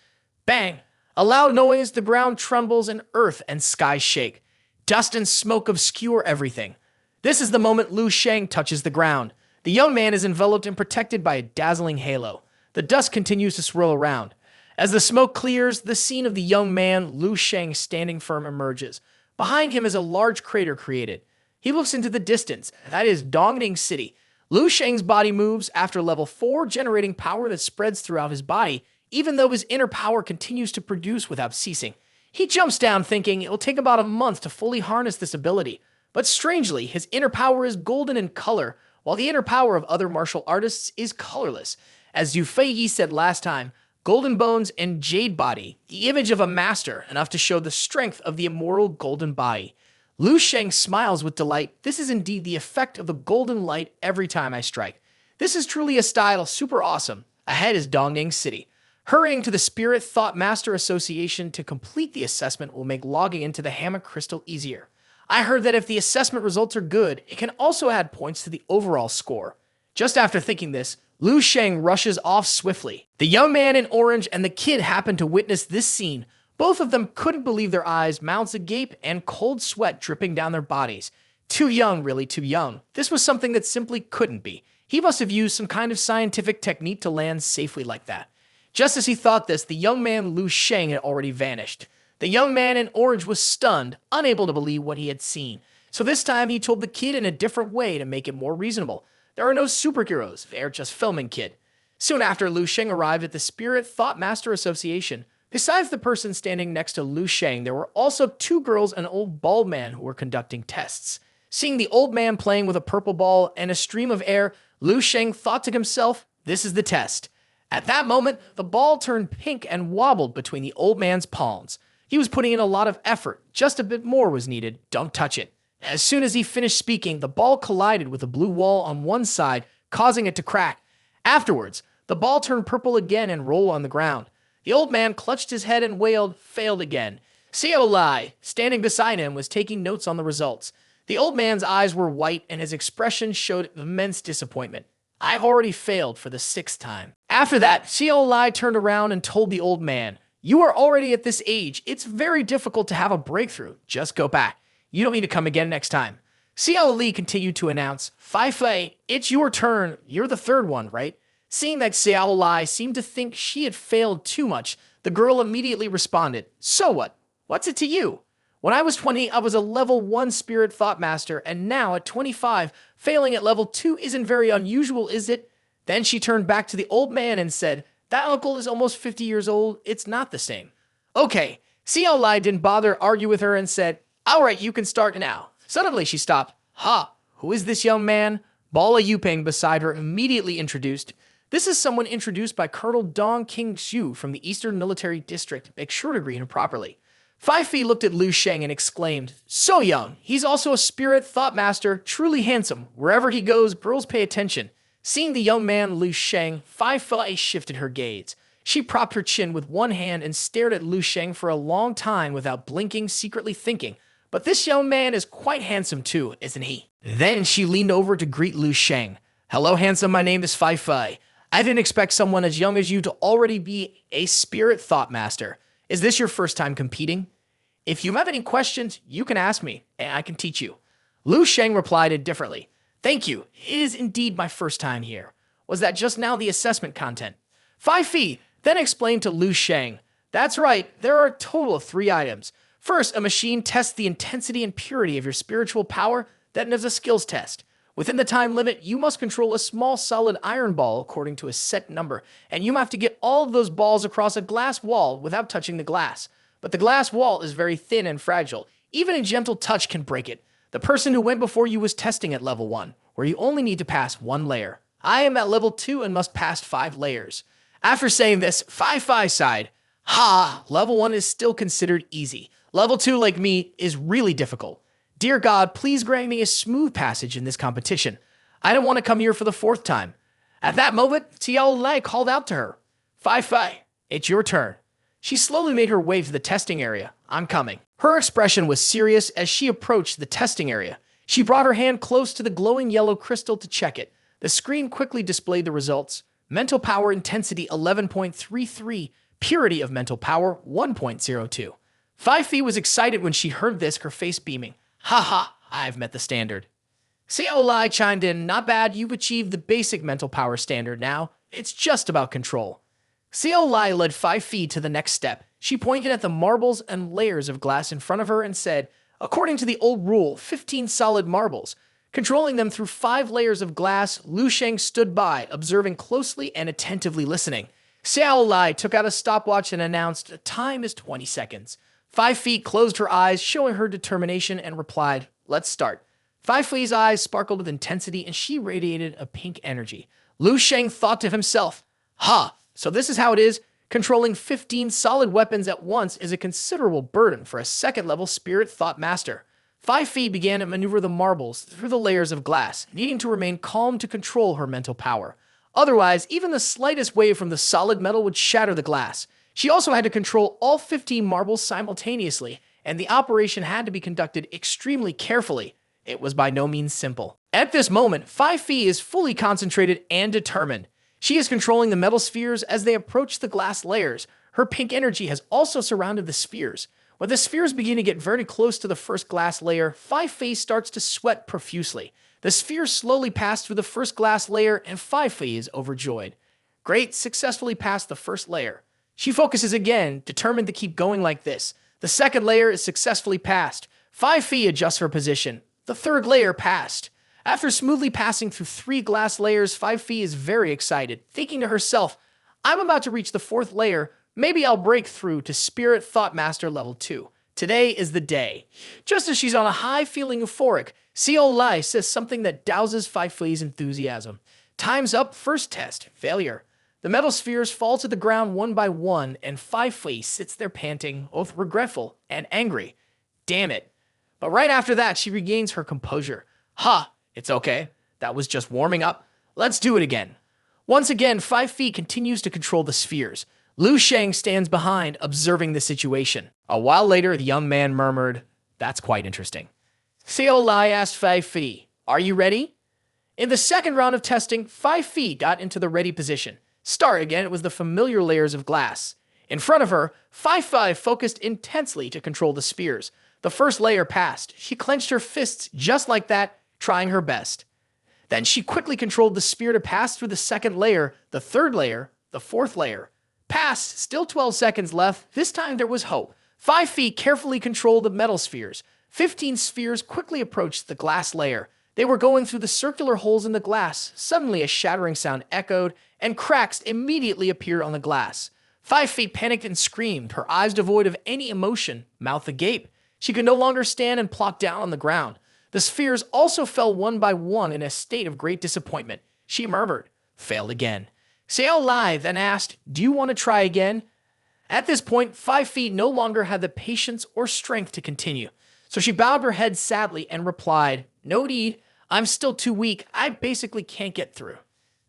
Bang! A loud noise, the ground trembles, and earth and sky shake. Dust and smoke obscure everything. This is the moment Lu Sheng touches the ground. The young man is enveloped and protected by a dazzling halo. The dust continues to swirl around. As the smoke clears, the scene of the young man, Lu Sheng, standing firm emerges. Behind him is a large crater created. He looks into the distance. That is Dongning City. Lu Sheng's body moves after level 4, generating power that spreads throughout his body, even though his inner power continues to produce without ceasing. He jumps down thinking it will take about a month to fully harness this ability. But strangely, his inner power is golden in color, while the inner power of other martial artists is colorless. As Yu Fei said last time, golden bones and jade body, the image of a master, enough to show the strength of the immortal golden body. Lu Sheng smiles with delight. This is indeed the effect of the golden light every time I strike. This is truly a style super awesome. Ahead is Dongning City. Hurrying to the Spirit Thought Master Association to complete the assessment will make logging into the Hammock Crystal easier. I heard that if the assessment results are good, it can also add points to the overall score. Just after thinking this, Lu Sheng rushes off swiftly. The young man in orange and the kid happen to witness this scene. Both of them couldn't believe their eyes, mouths agape, and cold sweat dripping down their bodies. Too young, really too young. This was something that simply couldn't be. He must have used some kind of scientific technique to land safely like that. Just as he thought this, the young man Lu Sheng had already vanished. The young man in orange was stunned, unable to believe what he had seen. So this time he told the kid in a different way to make it more reasonable. There are no superheroes, they're just filming, kid. Soon after, Lu Sheng arrived at the Spirit Thought Master Association. Besides the person standing next to Lu Sheng, there were also 2 girls and an old bald man who were conducting tests. Seeing the old man playing with a purple ball and a stream of air, Lu Sheng thought to himself, this is the test. At that moment, the ball turned pink and wobbled between the old man's palms. He was putting in a lot of effort. Just a bit more was needed. Don't touch it. As soon as he finished speaking, the ball collided with a blue wall on one side, causing it to crack. Afterwards, the ball turned purple again and rolled on the ground. The old man clutched his head and wailed, failed again. Xiao Lai, standing beside him, was taking notes on the results. The old man's eyes were white and his expression showed immense disappointment. I've already failed for the 6th time. After that, Xiao Lai turned around and told the old man, you are already at this age. It's very difficult to have a breakthrough. Just go back. You don't need to come again next time. Xiao Li continued to announce, Fai Fei, it's your turn. You're the 3rd one, right? Seeing that Xiao Lai seemed to think she had failed too much, the girl immediately responded, so what? What's it to you? When I was 20, I was a level 1 spirit thought master, and now at 25, failing at level 2 isn't very unusual, is it? Then she turned back to the old man and said, that uncle is almost 50 years old, it's not the same. Okay, Xiao Lai didn't bother argue with her and said, all right, you can start now. Suddenly she stopped. Ha, who is this young man? Bala Yuping beside her immediately introduced. This is someone introduced by Colonel Dong King Xu from the Eastern Military District. Make sure to greet him properly. Fai Fei looked at Lu Sheng and exclaimed, so young. He's also a spirit thought master, truly handsome. Wherever he goes, girls pay attention. Seeing the young man Lu Sheng, Fai Fei shifted her gaze. She propped her chin with one hand and stared at Lu Sheng for a long time without blinking, secretly thinking, but this young man is quite handsome too, isn't he? Then she leaned over to greet Lu Sheng. Hello, handsome, my name is Fai Fei. I didn't expect someone as young as you to already be a spirit thought master. Is this your first time competing? If you have any questions, you can ask me, and I can teach you. Lu Sheng replied indifferently. Thank you. It is indeed my first time here. Was that just now the assessment content? Fai Fei then explained to Lu Sheng. That's right, there are a total of 3 items. First, a machine tests the intensity and purity of your spiritual power. Then there's a skills test. Within the time limit, you must control a small solid iron ball according to a set number, and you have to get all of those balls across a glass wall without touching the glass. But the glass wall is very thin and fragile. Even a gentle touch can break it. The person who went before you was testing at level 1, where you only need to pass 1 layer. I am at level 2 and must pass 5 layers. After saying this, Fai Fei sighed. Ha, level 1 is still considered easy. Level 2, like me, is really difficult. Dear God, please grant me a smooth passage in this competition. I don't want to come here for the 4th time. At that moment, Xiao Lai called out to her. Fai Fei, it's your turn. She slowly made her way to the testing area. I'm coming. Her expression was serious as she approached the testing area. She brought her hand close to the glowing yellow crystal to check it. The screen quickly displayed the results. Mental power intensity 11.33, purity of mental power 1.02. Fai Fei was excited when she heard this, her face beaming. Haha, I've met the standard. Xiao Lai chimed in, not bad, you've achieved the basic mental power standard now. It's just about control. Xiao Lai led Fai Fei to the next step. She pointed at the marbles and layers of glass in front of her and said, according to the old rule, 15 solid marbles. Controlling them through 5 layers of glass, Lu Sheng stood by, observing closely and attentively listening. Xiao Lai took out a stopwatch and announced, time is 20 seconds. Fai Fei closed her eyes, showing her determination, and replied, let's start. Fai Fei's eyes sparkled with intensity and she radiated a pink energy. Lu Sheng thought to himself, ha, so this is how it is. Controlling 15 solid weapons at once is a considerable burden for a 2nd-level spirit thought master. Fai Fei began to maneuver the marbles through the layers of glass, needing to remain calm to control her mental power. Otherwise, even the slightest wave from the solid metal would shatter the glass. She also had to control all 15 marbles simultaneously, and the operation had to be conducted extremely carefully. It was by no means simple. At this moment, Fai Fei is fully concentrated and determined. She is controlling the metal spheres as they approach the glass layers. Her pink energy has also surrounded the spheres. When the spheres begin to get very close to the first glass layer, Fai Fei starts to sweat profusely. The spheres slowly pass through the first glass layer, and Fai Fei is overjoyed. Great, successfully passed the first layer. She focuses again, determined to keep going like this. The 2nd layer is successfully passed. Fai Fei adjusts her position. The 3rd layer passed. After smoothly passing through 3 glass layers, Fai Fei is very excited, thinking to herself, I'm about to reach the 4th layer. Maybe I'll break through to Spirit Thought Master level 2. Today is the day. Just as she's on a high feeling euphoric, Xiao Lai says something that douses Fai Fei's enthusiasm. Time's up, first test, failure. The metal spheres fall to the ground one by one, and Fai Fei sits there panting, both regretful and angry. Damn it. But right after that, she regains her composure. Ha! It's okay. That was just warming up. Let's do it again. Once again, Fai Fei continues to control the spheres. Lu Sheng stands behind, observing the situation. A while later, the young man murmured, "That's quite interesting." Xiao Lai asked 5 Fi, "Are you ready?" In the second round of testing, 5 Fi got into the ready position. Start again, it was the familiar layers of glass. In front of her, 5 focused intensely to control the spears. The first layer passed. She clenched her fists just like that, trying her best. Then she quickly controlled the spear to pass through the second layer, the third layer, the fourth layer. Passed, still 12 seconds left. This time there was hope. 5 Fi carefully controlled the metal spheres. 15 spheres quickly approached the glass layer. They were going through the circular holes in the glass. Suddenly a shattering sound echoed, and cracks immediately appeared on the glass. 5 Fi panicked and screamed, her eyes devoid of any emotion, mouth agape. She could no longer stand and plopped down on the ground. The spheres also fell one by one in a state of great disappointment. She murmured, "Failed again." Xiao Lai then asked, "Do you want to try again?" At this point, 5 Fi no longer had the patience or strength to continue. So she bowed her head sadly and replied, "No need, I'm still too weak. I basically can't get through."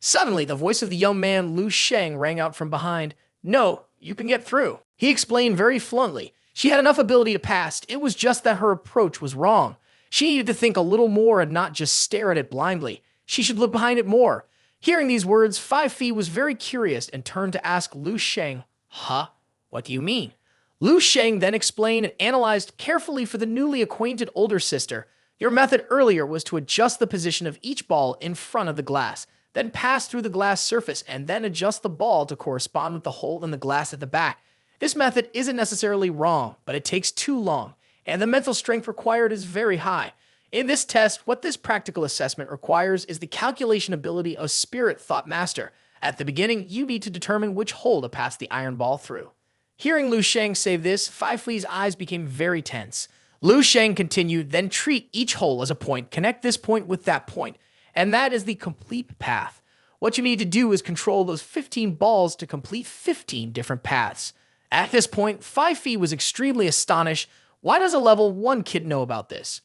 Suddenly, the voice of the young man Lu Sheng rang out from behind. "No, you can get through." He explained very fluently. She had enough ability to pass. It was just that her approach was wrong. She needed to think a little more and not just stare at it blindly. She should look behind it more. Hearing these words, 5 Fi was very curious and turned to ask Lu Sheng, "Huh? What do you mean?" Lu Sheng then explained and analyzed carefully for the newly acquainted older sister. "Your method earlier was to adjust the position of each ball in front of the glass, then pass through the glass surface and then adjust the ball to correspond with the hole in the glass at the back. This method isn't necessarily wrong, but it takes too long, and the mental strength required is very high. In this test, what this practical assessment requires is the calculation ability of Spirit Thought Master. At the beginning, you need to determine which hole to pass the iron ball through." Hearing Lu Sheng say this, 5 Fi's eyes became very tense. Lu Sheng continued, "Then treat each hole as a point, connect this point with that point, and that is the complete path. What you need to do is control those 15 balls to complete 15 different paths." At this point, 5 Fi was extremely astonished. Why does a level 1 kid know about this?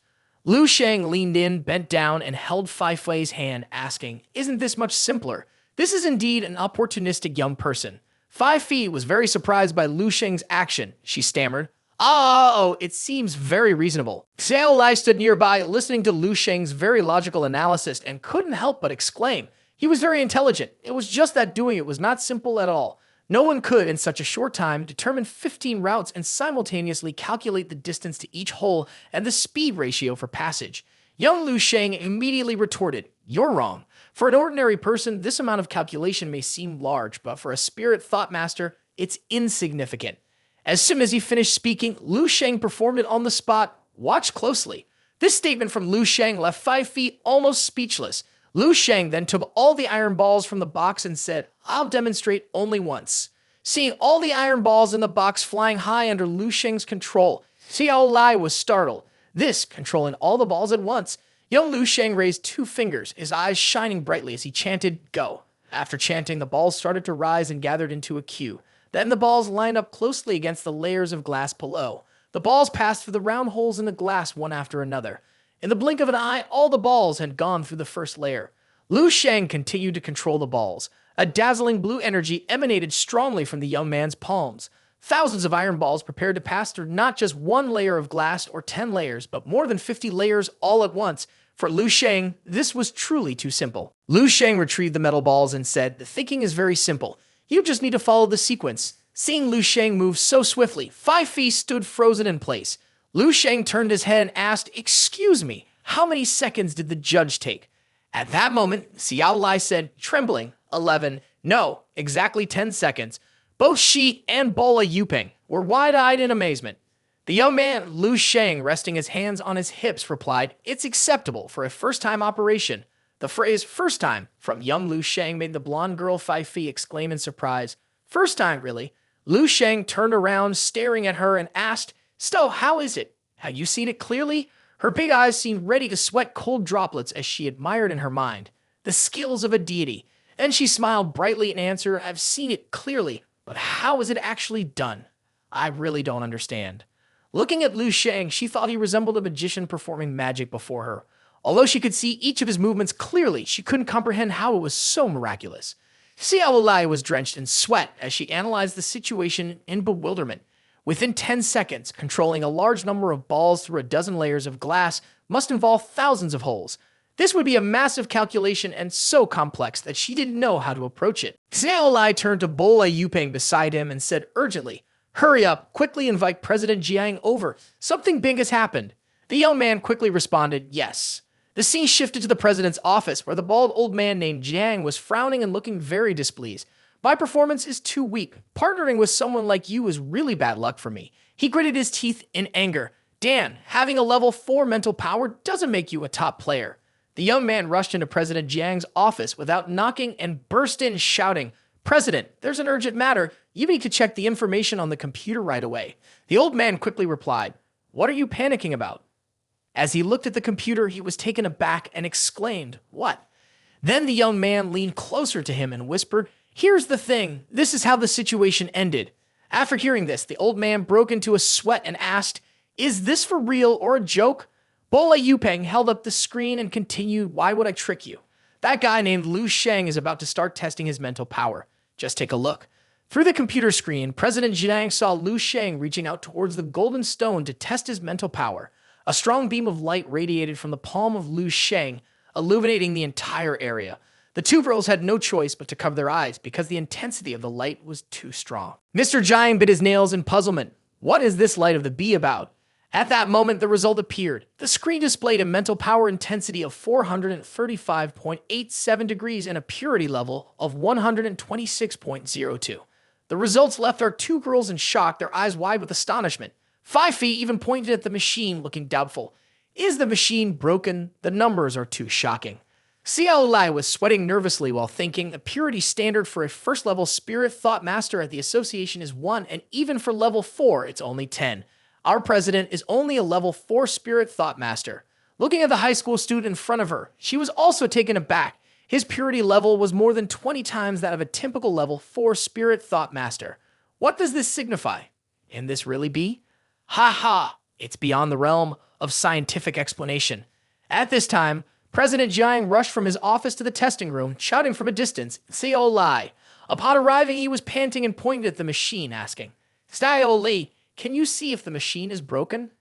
Lu Sheng leaned in, bent down, and held 5 Fi's hand, asking, "Isn't this much simpler? This is indeed an opportunistic young person." 5 Fi was very surprised by Lu Sheng's action. She stammered, "Oh, it seems very reasonable." Xiao Lai stood nearby, listening to Lu Sheng's very logical analysis, and couldn't help but exclaim. He was very intelligent. It was just that doing it was not simple at all. No one could, in such a short time, determine 15 routes and simultaneously calculate the distance to each hole and the speed ratio for passage. Young Lu Sheng immediately retorted, "You're wrong. For an ordinary person, this amount of calculation may seem large, but for a Spirit Thought Master, it's insignificant." As soon as he finished speaking, Lu Sheng performed it on the spot. Watch closely. This statement from Lu Sheng left 5 Fi almost speechless. Lu Sheng then took all the iron balls from the box and said, "I'll demonstrate only once." Seeing all the iron balls in the box flying high under Lu Sheng's control, Xiao Lai was startled. This, controlling all the balls at once. Young Lu Sheng raised 2 fingers, his eyes shining brightly as he chanted, "Go." After chanting, the balls started to rise and gathered into a queue. Then the balls lined up closely against the layers of glass below. The balls passed through the round holes in the glass one after another. In the blink of an eye, all the balls had gone through the first layer. Lu Sheng continued to control the balls. A dazzling blue energy emanated strongly from the young man's palms. Thousands of iron balls prepared to pass through not just one layer of glass or 10 layers, but more than 50 layers all at once. For Lu Sheng, this was truly too simple. Lu Sheng retrieved the metal balls and said, "The thinking is very simple. You just need to follow the sequence." Seeing Lu Sheng move so swiftly, 5 Fi stood frozen in place. Lu Sheng turned his head and asked, "Excuse me, how many seconds did the judge take?" At that moment, Xiao Lai said, trembling, 11, no, exactly 10 seconds. Both she and Bola Yuping were wide-eyed in amazement. The young man, Lu Sheng, resting his hands on his hips, replied, "It's acceptable for a first-time operation." The phrase "first time" from young Lu Sheng made the blonde girl 5 Fi exclaim in surprise. "First time, really?" Lu Sheng turned around, staring at her, and asked, "So, how is it? Have you seen it clearly?" Her big eyes seemed ready to sweat cold droplets as she admired in her mind the skills of a deity. Then she smiled brightly in answer, "I've seen it clearly, but how is it actually done? I really don't understand." Looking at Lu Sheng, she thought he resembled a magician performing magic before her. Although she could see each of his movements clearly, she couldn't comprehend how it was so miraculous. Xiao Lai was drenched in sweat as she analyzed the situation in bewilderment. Within 10 seconds, controlling a large number of balls through a dozen layers of glass must involve thousands of holes. This would be a massive calculation and so complex that she didn't know how to approach it. Xiao Lai turned to Bola Yupeng beside him and said urgently, "Hurry up, quickly invite President Jiang over. Something big has happened." The young man quickly responded, "Yes." The scene shifted to the president's office, where the bald old man named Jiang was frowning and looking very displeased. "My performance is too weak. Partnering with someone like you is really bad luck for me." He gritted his teeth in anger. "Dan, having a level 4 mental power doesn't make you a top player." The young man rushed into President Jiang's office without knocking and burst in shouting, "President, there's an urgent matter. You need to check the information on the computer right away." The old man quickly replied, "What are you panicking about?" As he looked at the computer, he was taken aback and exclaimed, "What?" Then the young man leaned closer to him and whispered, "Here's the thing. This is how the situation ended." After hearing this, the old man broke into a sweat and asked, "Is this for real or a joke?" Bola Yupeng held up the screen and continued, "Why would I trick you? That guy named Lu Sheng is about to start testing his mental power. Just take a look." Through the computer screen, President Jiang saw Lu Sheng reaching out towards the golden stone to test his mental power. A strong beam of light radiated from the palm of Lu Sheng, illuminating the entire area. The two girls had no choice but to cover their eyes because the intensity of the light was too strong. Mr. Jiang bit his nails in puzzlement. What is this light of the bee about? At that moment, the result appeared. The screen displayed a mental power intensity of 435.87 degrees and a purity level of 126.02. The results left our two girls in shock, their eyes wide with astonishment. 5 Feet even pointed at the machine, looking doubtful. Is the machine broken? The numbers are too shocking. Xiao Lai was sweating nervously while thinking the purity standard for a first-level spirit thought master at the association is 1, and even for level 4, it's only 10. Our president is only a level 4 spirit thought master. Looking at the high school student in front of her, she was also taken aback. His purity level was more than 20 times that of a typical level 4 spirit thought master. What does this signify? Can this really be? Ha ha! It's beyond the realm of scientific explanation. At this time, President Jiang rushed from his office to the testing room, shouting from a distance, "Xiao Lai." Upon arriving, he was panting and pointed at the machine, asking, "Xiao Lai, can you see if the machine is broken?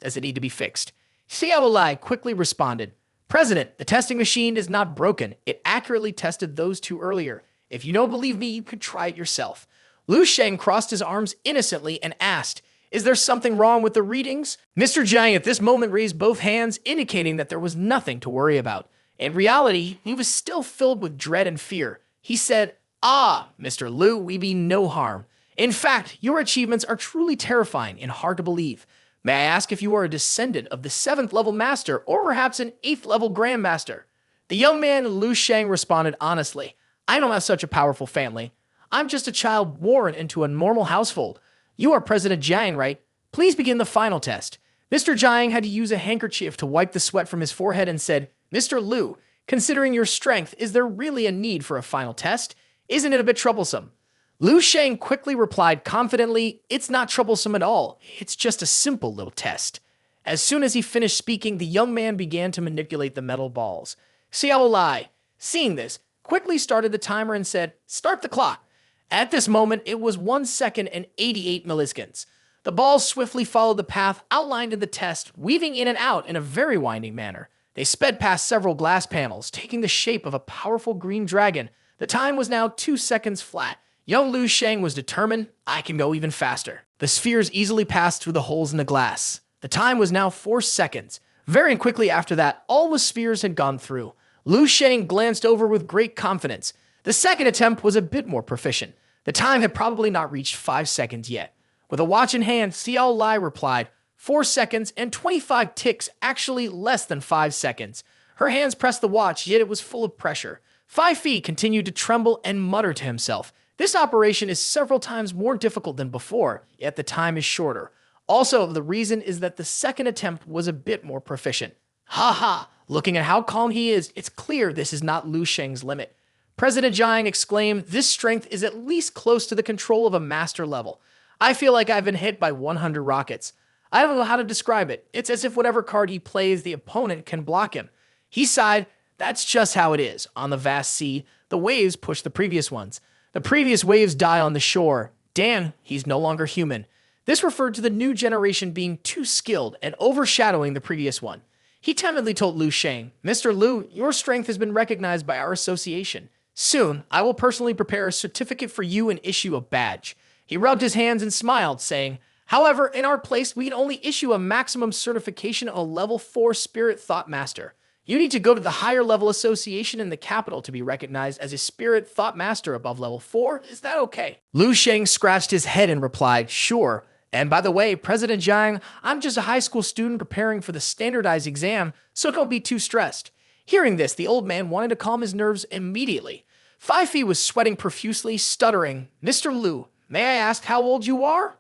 Does it need to be fixed?" Xiao Lai quickly responded, "President, the testing machine is not broken. It accurately tested those two earlier. If you don't believe me, you could try it yourself." Lu Sheng crossed his arms innocently and asked, "Is there something wrong with the readings?" Mr. Jiang at this moment raised both hands, indicating that there was nothing to worry about. In reality, he was still filled with dread and fear. He said, "Ah, Mr. Lu, we mean no harm. In fact, your achievements are truly terrifying and hard to believe. May I ask if you are a descendant of the 7th level master or perhaps an 8th level grandmaster?" The young man Lu Sheng responded honestly, "I don't have such a powerful family. I'm just a child born into a normal household. You are President Jiang, right? Please begin the final test." Mr. Jiang had to use a handkerchief to wipe the sweat from his forehead and said, "Mr. Lu, considering your strength, is there really a need for a final test? Isn't it a bit troublesome?" Lu Sheng quickly replied confidently, "It's not troublesome at all. It's just a simple little test." As soon as he finished speaking, the young man began to manipulate the metal balls. Xiao Lai, seeing this, quickly started the timer and said, "Start the clock." At this moment, it was 1 second and 88 milliseconds. The balls swiftly followed the path outlined in the test, weaving in and out in a very winding manner. They sped past several glass panels, taking the shape of a powerful green dragon. The time was now 2 seconds flat. Young Lu Sheng was determined, "I can go even faster." The spheres easily passed through the holes in the glass. The time was now 4 seconds. Very quickly after that, all the spheres had gone through. Lu Sheng glanced over with great confidence. The second attempt was a bit more proficient. The time had probably not reached 5 seconds yet. With a watch in hand, Xiao Lai replied, 4 seconds and 25 ticks, actually less than 5 seconds. Her hands pressed the watch, yet it was full of pressure. 5 Feet continued to tremble and mutter to himself. This operation is several times more difficult than before, yet the time is shorter. Also, the reason is that the second attempt was a bit more proficient. Ha ha! Looking at how calm he is, it's clear this is not Lu Sheng's limit. President Jiang exclaimed, "This strength is at least close to the control of a master level. I feel like I've been hit by 100 rockets. I don't know how to describe it. It's as if whatever card he plays, the opponent can block him." He sighed, That's just how it is. On the vast sea, the waves push the previous ones. The previous waves die on the shore. Dan, he's no longer human. This referred to the new generation being too skilled and overshadowing the previous one. He timidly told Lu Sheng, "Mr. Lu, your strength has been recognized by our association. Soon, I will personally prepare a certificate for you and issue a badge." He rubbed his hands and smiled, saying, "However, in our place, we can only issue a maximum certification of a level 4 Spirit Thought Master. You need to go to the higher level association in the capital to be recognized as a Spirit Thought Master above level 4. Is that okay?" Lu Sheng scratched his head and replied, "Sure. And by the way, President Jiang, I'm just a high school student preparing for the standardized exam, so don't be too stressed." Hearing this, the old man wanted to calm his nerves immediately. 5 Feet was sweating profusely, stuttering, "Mr. Lu, may I ask how old you are?"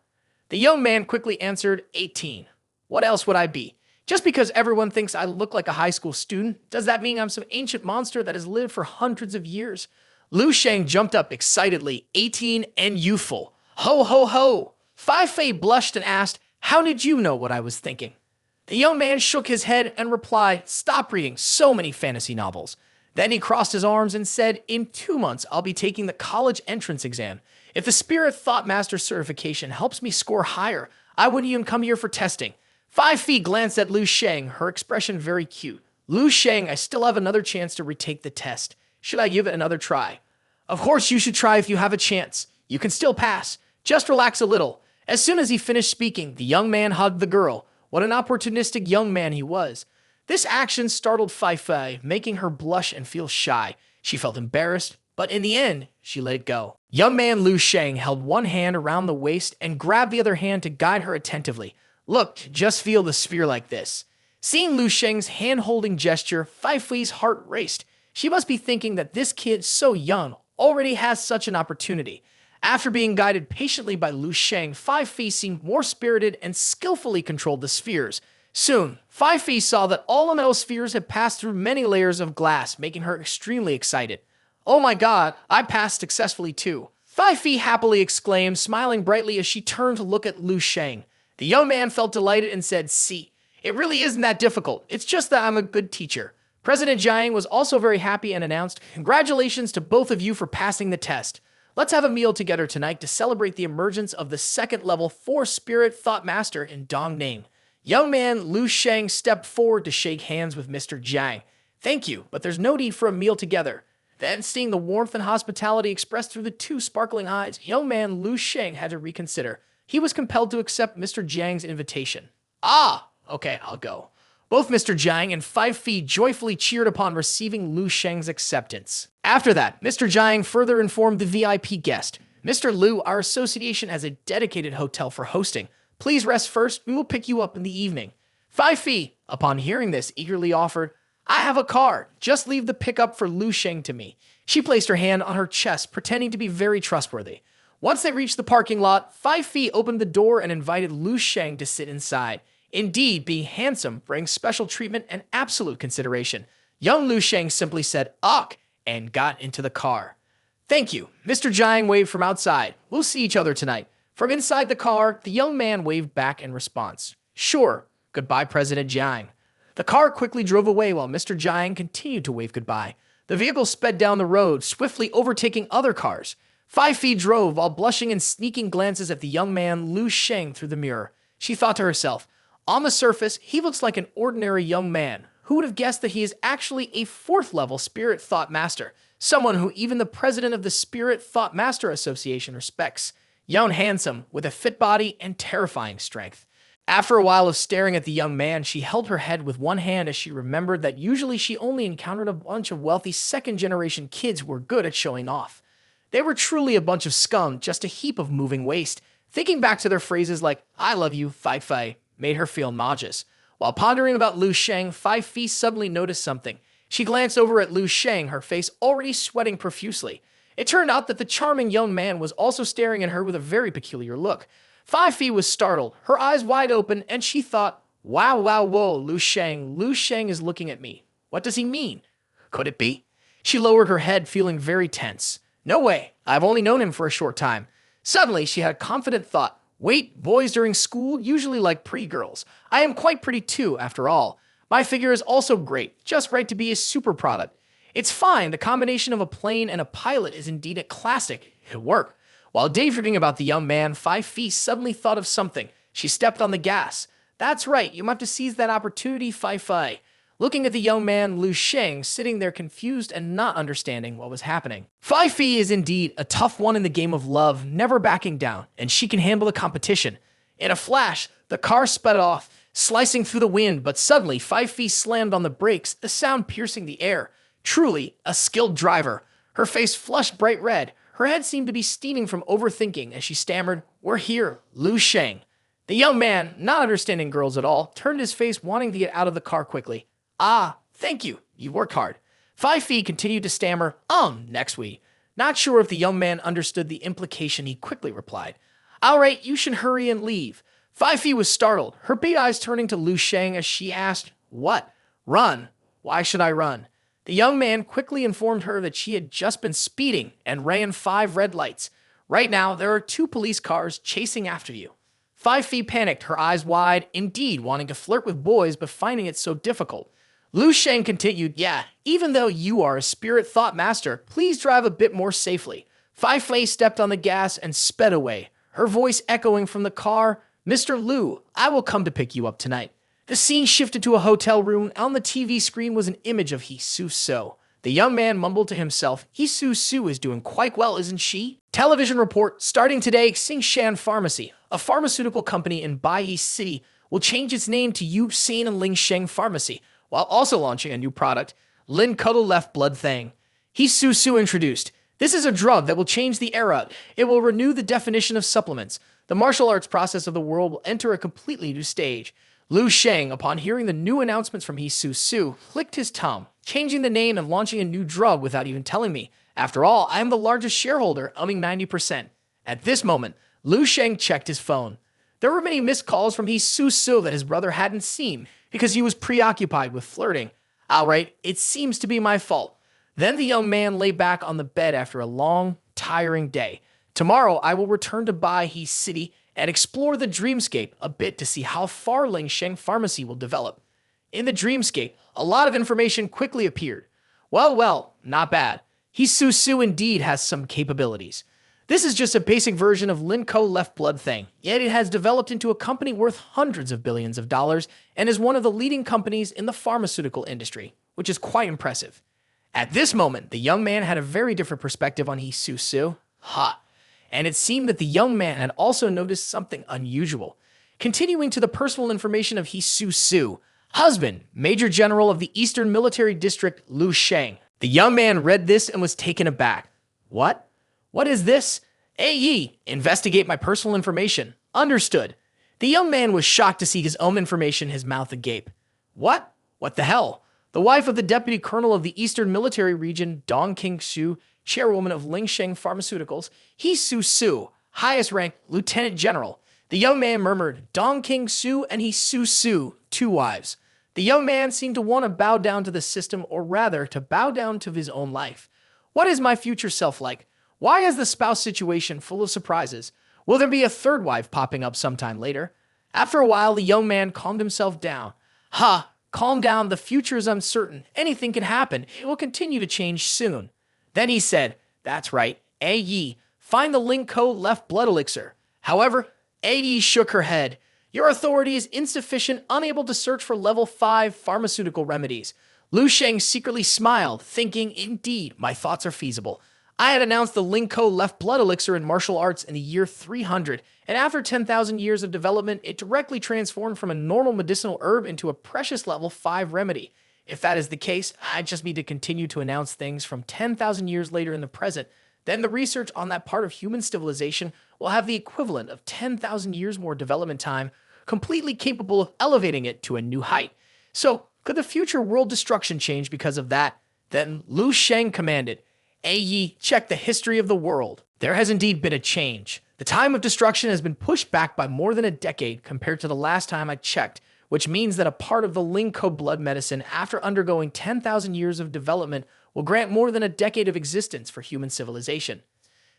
The young man quickly answered, 18. "What else would I be? Just because everyone thinks I look like a high school student, does that mean I'm some ancient monster that has lived for hundreds of years?" Lu Sheng jumped up excitedly, 18 and youthful. "Ho, ho, ho!" 5 Feet blushed and asked, "How did you know what I was thinking?" The young man shook his head and replied, "Stop reading so many fantasy novels." Then he crossed his arms and said, "In 2 months, I'll be taking the college entrance exam. If the Spirit Thought Master certification helps me score higher, I wouldn't even come here for testing." 5 Feet glanced at Lu Sheng, her expression very cute. "Lu Sheng, I still have another chance to retake the test. Should I give it another try?" "Of course you should try if you have a chance. You can still pass. Just relax a little." As soon as he finished speaking, the young man hugged the girl. What an opportunistic young man he was. This action startled 5 Feet, making her blush and feel shy. She felt embarrassed, but in the end, she let it go. Young man Lu Sheng held one hand around the waist and grabbed the other hand to guide her attentively. "Look, just feel the sphere like this." Seeing Lu Sheng's hand-holding gesture, 5 Feet's heart raced. She must be thinking that this kid, so young, already has such an opportunity. After being guided patiently by Lu Sheng, 5 Feet seemed more spirited and skillfully controlled the spheres. Soon, 5 Feet saw that all the metal spheres had passed through many layers of glass, making her extremely excited. "Oh my god, I passed successfully too." 5 Feet happily exclaimed, smiling brightly as she turned to look at Lu Sheng. The young man felt delighted and said, "See, it really isn't that difficult. It's just that I'm a good teacher." President Jiang was also very happy and announced, "Congratulations to both of you for passing the test. Let's have a meal together tonight to celebrate the emergence of the second level 4 Spirit Thought Master in Dongning." Young man Lu Sheng stepped forward to shake hands with Mr. Jiang. "Thank you, but there's no need for a meal together." Then, seeing the warmth and hospitality expressed through the two sparkling eyes, young man Lu Sheng had to reconsider. He was compelled to accept Mr. Jiang's invitation. "Ah, okay, I'll go." Both Mr. Jiang and 5 Feet joyfully cheered upon receiving Lu Sheng's acceptance. After that, Mr. Jiang further informed the VIP guest, "Mr. Lu, our association has a dedicated hotel for hosting. Please rest first, we will pick you up in the evening." 5 Feet, upon hearing this, eagerly offered, "I have a car. Just leave the pickup for Lu Sheng to me." She placed her hand on her chest, pretending to be very trustworthy. Once they reached the parking lot, 5 Feet opened the door and invited Lu Sheng to sit inside. Indeed, being handsome brings special treatment and absolute consideration. Young Lu Sheng simply said, "Ugh," and got into the car. "Thank you." Mr. Jiang waved from outside. "We'll see each other tonight." From inside the car, the young man waved back in response. "Sure. Goodbye, President Jiang." The car quickly drove away while Mr. Jiang continued to wave goodbye. The vehicle sped down the road, swiftly overtaking other cars. 5 Feet drove while blushing and sneaking glances at the young man Lu Sheng through the mirror. She thought to herself, on the surface, he looks like an ordinary young man. Who would have guessed that he is actually a 4th level Spirit Thought Master, someone who even the president of the Spirit Thought Master Association respects. Young, handsome, with a fit body and terrifying strength. After a while of staring at the young man, she held her head with one hand as she remembered that usually she only encountered a bunch of wealthy second-generation kids who were good at showing off. They were truly a bunch of scum, just a heap of moving waste. Thinking back to their phrases like, "I love you, 5 Feet," made her feel nauseous. While pondering about Lu Sheng, 5 Feet suddenly noticed something. She glanced over at Lu Sheng, her face already sweating profusely. It turned out that the charming young man was also staring at her with a very peculiar look. 5 Feet was startled, her eyes wide open, and she thought, "Wow, wow, whoa, Lu Sheng is looking at me. What does he mean? Could it be?" She lowered her head, feeling very tense. "No way, I've only known him for a short time." Suddenly, she had a confident thought. "Wait, boys during school usually like pretty girls. I am quite pretty too, after all. My figure is also great, just right to be a super product. It's fine, the combination of a plane and a pilot is indeed a classic. It'll work. While daydreaming about the young man, 5 Fi suddenly thought of something. She stepped on the gas. That's right, you have to seize that opportunity, 5 Fi. Looking at the young man, Lu Sheng, sitting there confused and not understanding what was happening. 5 Fi is indeed a tough one in the game of love, never backing down, and she can handle the competition. In a flash, the car sped off, slicing through the wind, but suddenly 5 Fi slammed on the brakes, the sound piercing the air. Truly, a skilled driver. Her face flushed bright red. Her head seemed to be steaming from overthinking as she stammered, "We're here, Lu Sheng." The young man, not understanding girls at all, turned his face wanting to get out of the car quickly. "Ah, thank you. You worked hard." 5 Fi continued to stammer, next week. Not sure if the young man understood the implication, he quickly replied, "All right, you should hurry and leave." 5 Fi was startled, her big eyes turning to Lu Sheng as she asked, "What? Run? Why should I run?" The young man quickly informed her that she had just been speeding and ran 5 red lights. Right now, there are 2 police cars chasing after you. 5 Fi panicked, her eyes wide, indeed wanting to flirt with boys but finding it so difficult. Lu Sheng continued, "Yeah, even though you are a spirit thought master, please drive a bit more safely." 5 Fi stepped on the gas and sped away, her voice echoing from the car, "Mr. Lu, I will come to pick you up tonight." The scene shifted to a hotel room. On the TV screen was an image of Hee Su. The young man mumbled to himself, "Hee Su is doing quite well, isn't she?" Television report, starting today, Xingshan Pharmacy, a pharmaceutical company in Baiyi City, will change its name to Unforeseen and Ling Sheng Pharmacy, while also launching a new product, Lin Cuddle Left Blood Thang. Hee Su introduced, "This is a drug that will change the era. It will renew the definition of supplements. The martial arts process of the world will enter a completely new stage." Lu Sheng, upon hearing the new announcements from Hee Su, licked his tongue, changing the name and launching a new drug without even telling me. After all, I am the largest shareholder, owning 90%. At this moment, Lu Sheng checked his phone. There were many missed calls from Hee Su that his brother hadn't seen, because he was preoccupied with flirting. "All right, it seems to be my fault." Then the young man lay back on the bed after a long, tiring day. "Tomorrow I will return to Baiyi City and explore the dreamscape a bit to see how far Ling Sheng Pharmacy will develop." In the dreamscape, a lot of information quickly appeared. Well, not bad. Hee Su indeed has some capabilities. This is just a basic version of Linco Left Blood Thang, yet it has developed into a company worth hundreds of billions of dollars and is one of the leading companies in the pharmaceutical industry, which is quite impressive. At this moment, the young man had a very different perspective on Hee Su. And it seemed that the young man had also noticed something unusual. Continuing to the personal information of Hee Su, husband, Major General of the Eastern Military District, Lu Sheng. The young man read this and was taken aback. "What? What is this?" "AE, investigate my personal information." "Understood." The young man was shocked to see his own information, his mouth agape. "What? What the hell?" The wife of the Deputy Colonel of the Eastern Military Region, Dong King-Shu, chairwoman of Ling Sheng Pharmaceuticals, Hee Su, highest rank, Lieutenant General. The young man murmured, "Dong King-Shu and Hee Su, 2 wives." The young man seemed to want to bow down to the system, or rather, to bow down to his own life. What is my future self like? Why is the spouse situation full of surprises? Will there be a 3rd wife popping up sometime later? After a while, the young man calmed himself down. Calm down, the future is uncertain. Anything can happen. It will continue to change soon. Then he said, "That's right, AE, find the Linco Left Blood Elixir." However, AE shook her head. "Your authority is insufficient, unable to search for level 5 pharmaceutical remedies." Lu Sheng secretly smiled, thinking, "Indeed, my thoughts are feasible. I had announced the Linco Left Blood Elixir in martial arts in the year 300, and after 10,000 years of development, it directly transformed from a normal medicinal herb into a precious level 5 remedy. If that is the case, I just need to continue to announce things from 10,000 years later in the present. Then the research on that part of human civilization will have the equivalent of 10,000 years more development time, completely capable of elevating it to a new height. So, could the future world destruction change because of that?" Then Lu Sheng commanded, "AE, check the history of the world." There has indeed been a change. The time of destruction has been pushed back by more than a decade compared to the last time I checked, which means that a part of the Linco blood medicine, after undergoing 10,000 years of development, will grant more than a decade of existence for human civilization.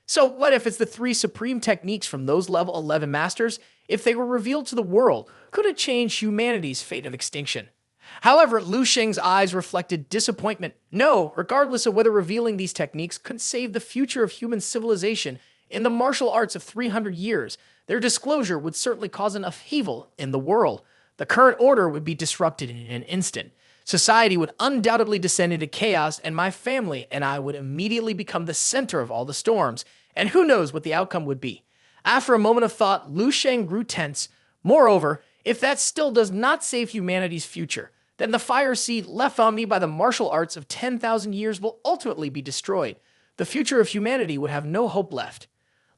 So what if it's the 3 supreme techniques from those level 11 masters? If they were revealed to the world, could it change humanity's fate of extinction? However, Lu Sheng's eyes reflected disappointment. No, regardless of whether revealing these techniques could save the future of human civilization in the martial arts of 300 years, their disclosure would certainly cause an upheaval in the world. The current order would be disrupted in an instant. Society would undoubtedly descend into chaos, and my family and I would immediately become the center of all the storms, and who knows what the outcome would be. After a moment of thought, Lu Sheng grew tense. Moreover, if that still does not save humanity's future, then the fire seed left on me by the martial arts of 10,000 years will ultimately be destroyed. The future of humanity would have no hope left.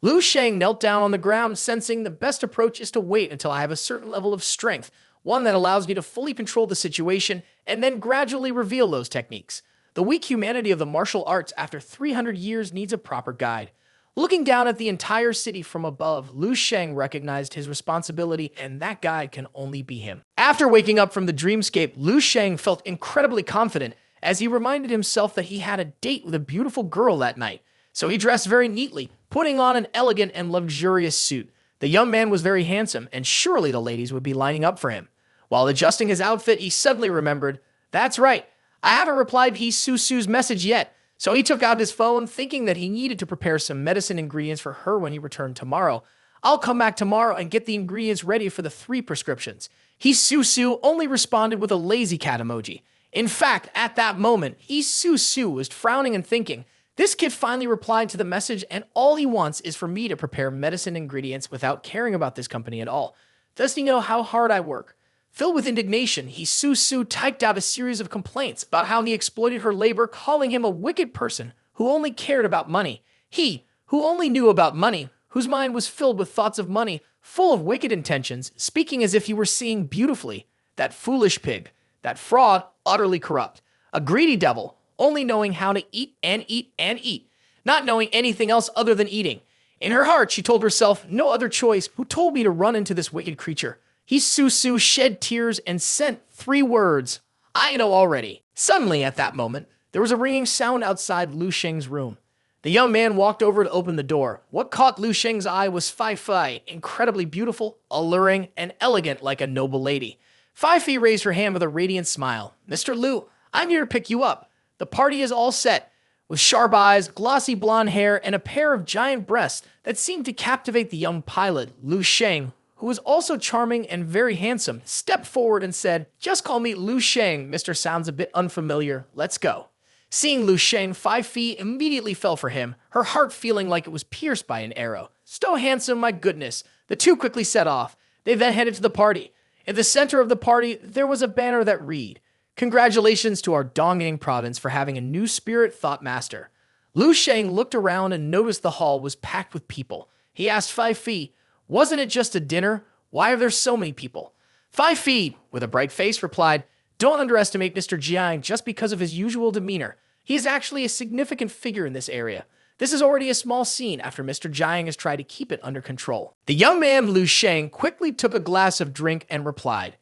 Lu Sheng knelt down on the ground, sensing the best approach is to wait until I have a certain level of strength, one that allows me to fully control the situation, and then gradually reveal those techniques. The weak humanity of the martial arts after 300 years needs a proper guide. Looking down at the entire city from above, Lu Sheng recognized his responsibility, and that guide can only be him. After waking up from the dreamscape, Lu Sheng felt incredibly confident as he reminded himself that he had a date with a beautiful girl that night. So he dressed very neatly, putting on an elegant and luxurious suit. The young man was very handsome, and surely the ladies would be lining up for him. While adjusting his outfit, he suddenly remembered, that's right, I haven't replied He Susu's message yet. So he took out his phone, thinking that he needed to prepare some medicine ingredients for her when he returned tomorrow. I'll come back tomorrow and get the ingredients ready for the 3 prescriptions. He Susu only responded with a lazy cat emoji. In fact, at that moment, He Susu was frowning and thinking, this kid finally replied to the message, and all he wants is for me to prepare medicine ingredients without caring about this company at all. Does he know how hard I work? Filled with indignation, He Susu typed out a series of complaints about how he exploited her labor, calling him a wicked person who only cared about money. He, who only knew about money, whose mind was filled with thoughts of money, full of wicked intentions, speaking as if he were seeing beautifully. That foolish pig, that fraud, utterly corrupt. A greedy devil, only knowing how to eat and eat and eat, not knowing anything else other than eating. In her heart, she told herself, no other choice, who told me to run into this wicked creature. He Susu shed tears and sent 3 words, I know already. Suddenly, at that moment, there was a ringing sound outside Lu Sheng's room. The young man walked over to open the door. What caught Lu Sheng's eye was Fai Fai, incredibly beautiful, alluring, and elegant like a noble lady. Fai Fai raised her hand with a radiant smile. Mr. Lu, I'm here to pick you up. The party is all set. With sharp eyes, glossy blonde hair, and a pair of giant breasts that seemed to captivate the young pilot, Lu Sheng, who was also charming and very handsome, stepped forward and said, just call me Lu Sheng, Mr. Sounds a bit unfamiliar. Let's go. Seeing Lu Sheng, 5 feet immediately fell for him, her heart feeling like it was pierced by an arrow. So handsome, my goodness. The two quickly set off. They then headed to the party. In the center of the party, there was a banner that read, congratulations to our Dongning province for having a new spirit thought master. Lu Sheng looked around and noticed the hall was packed with people. He asked 5 feet, wasn't it just a dinner? Why are there so many people? 5 feet, with a bright face, replied, don't underestimate Mr. Jiang just because of his usual demeanor. He is actually a significant figure in this area. This is already a small scene after Mr. Jiang has tried to keep it under control. The young man, Lu Sheng, quickly took a glass of drink and replied,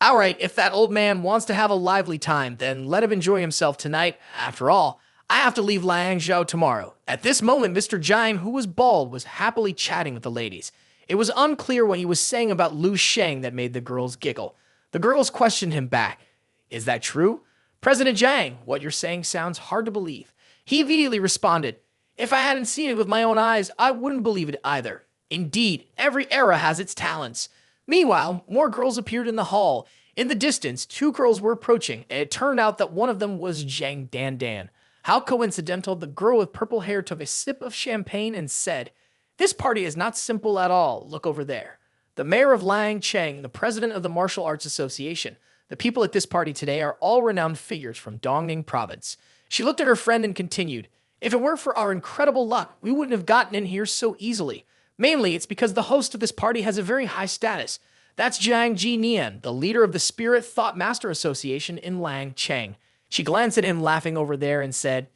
all right, if that old man wants to have a lively time, then let him enjoy himself tonight. After all, I have to leave Langzhou tomorrow. At this moment, Mr. Jiang, who was bald, was happily chatting with the ladies. It was unclear what he was saying about Lu Sheng that made the girls giggle. The girls questioned him back. Is that true? President Jiang, what you're saying sounds hard to believe. He immediately responded, if I hadn't seen it with my own eyes, I wouldn't believe it either. Indeed, every era has its talents. Meanwhile, more girls appeared in the hall. In the distance, 2 girls were approaching, and it turned out that one of them was Zhang Dan. How coincidental, the girl with purple hair took a sip of champagne and said, this party is not simple at all. Look over there. The mayor of Lang Cheng, the president of the Martial Arts Association. The people at this party today are all renowned figures from Dongning province. She looked at her friend and continued, if it weren't for our incredible luck, we wouldn't have gotten in here so easily. Mainly, it's because the host of this party has a very high status. That's Jiang Ji Nian, the leader of the Spirit Thought Master Association in Lang Cheng. She glanced at him laughing over there and said,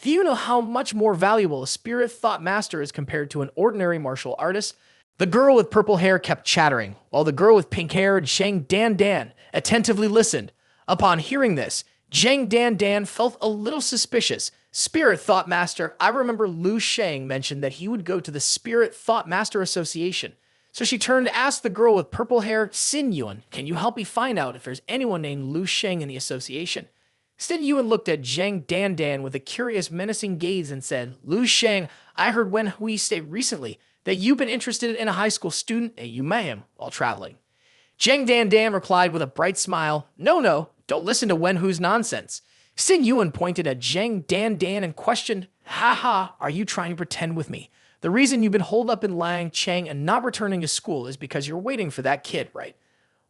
do you know how much more valuable a Spirit Thought Master is compared to an ordinary martial artist? The girl with purple hair kept chattering, while the girl with pink hair and Zhang Dan attentively listened. Upon hearing this, Zhang Dan felt a little suspicious. Spirit Thought Master, I remember Lu Sheng mentioned that he would go to the Spirit Thought Master Association. So she turned to ask the girl with purple hair, Sin Yuan, can you help me find out if there's anyone named Lu Sheng in the association? Sin Yuan looked at Zhang Dan with a curious, menacing gaze and said, Lu Sheng, I heard Wen Hui say recently that you've been interested in a high school student and you met him while traveling. Zhang Dan replied with a bright smile, No, don't listen to Wen Hu's nonsense. Sin Yuan pointed at Zhang Dan and questioned, Haha, are you trying to pretend with me? The reason you've been holed up in Langcheng and not returning to school is because you're waiting for that kid, right?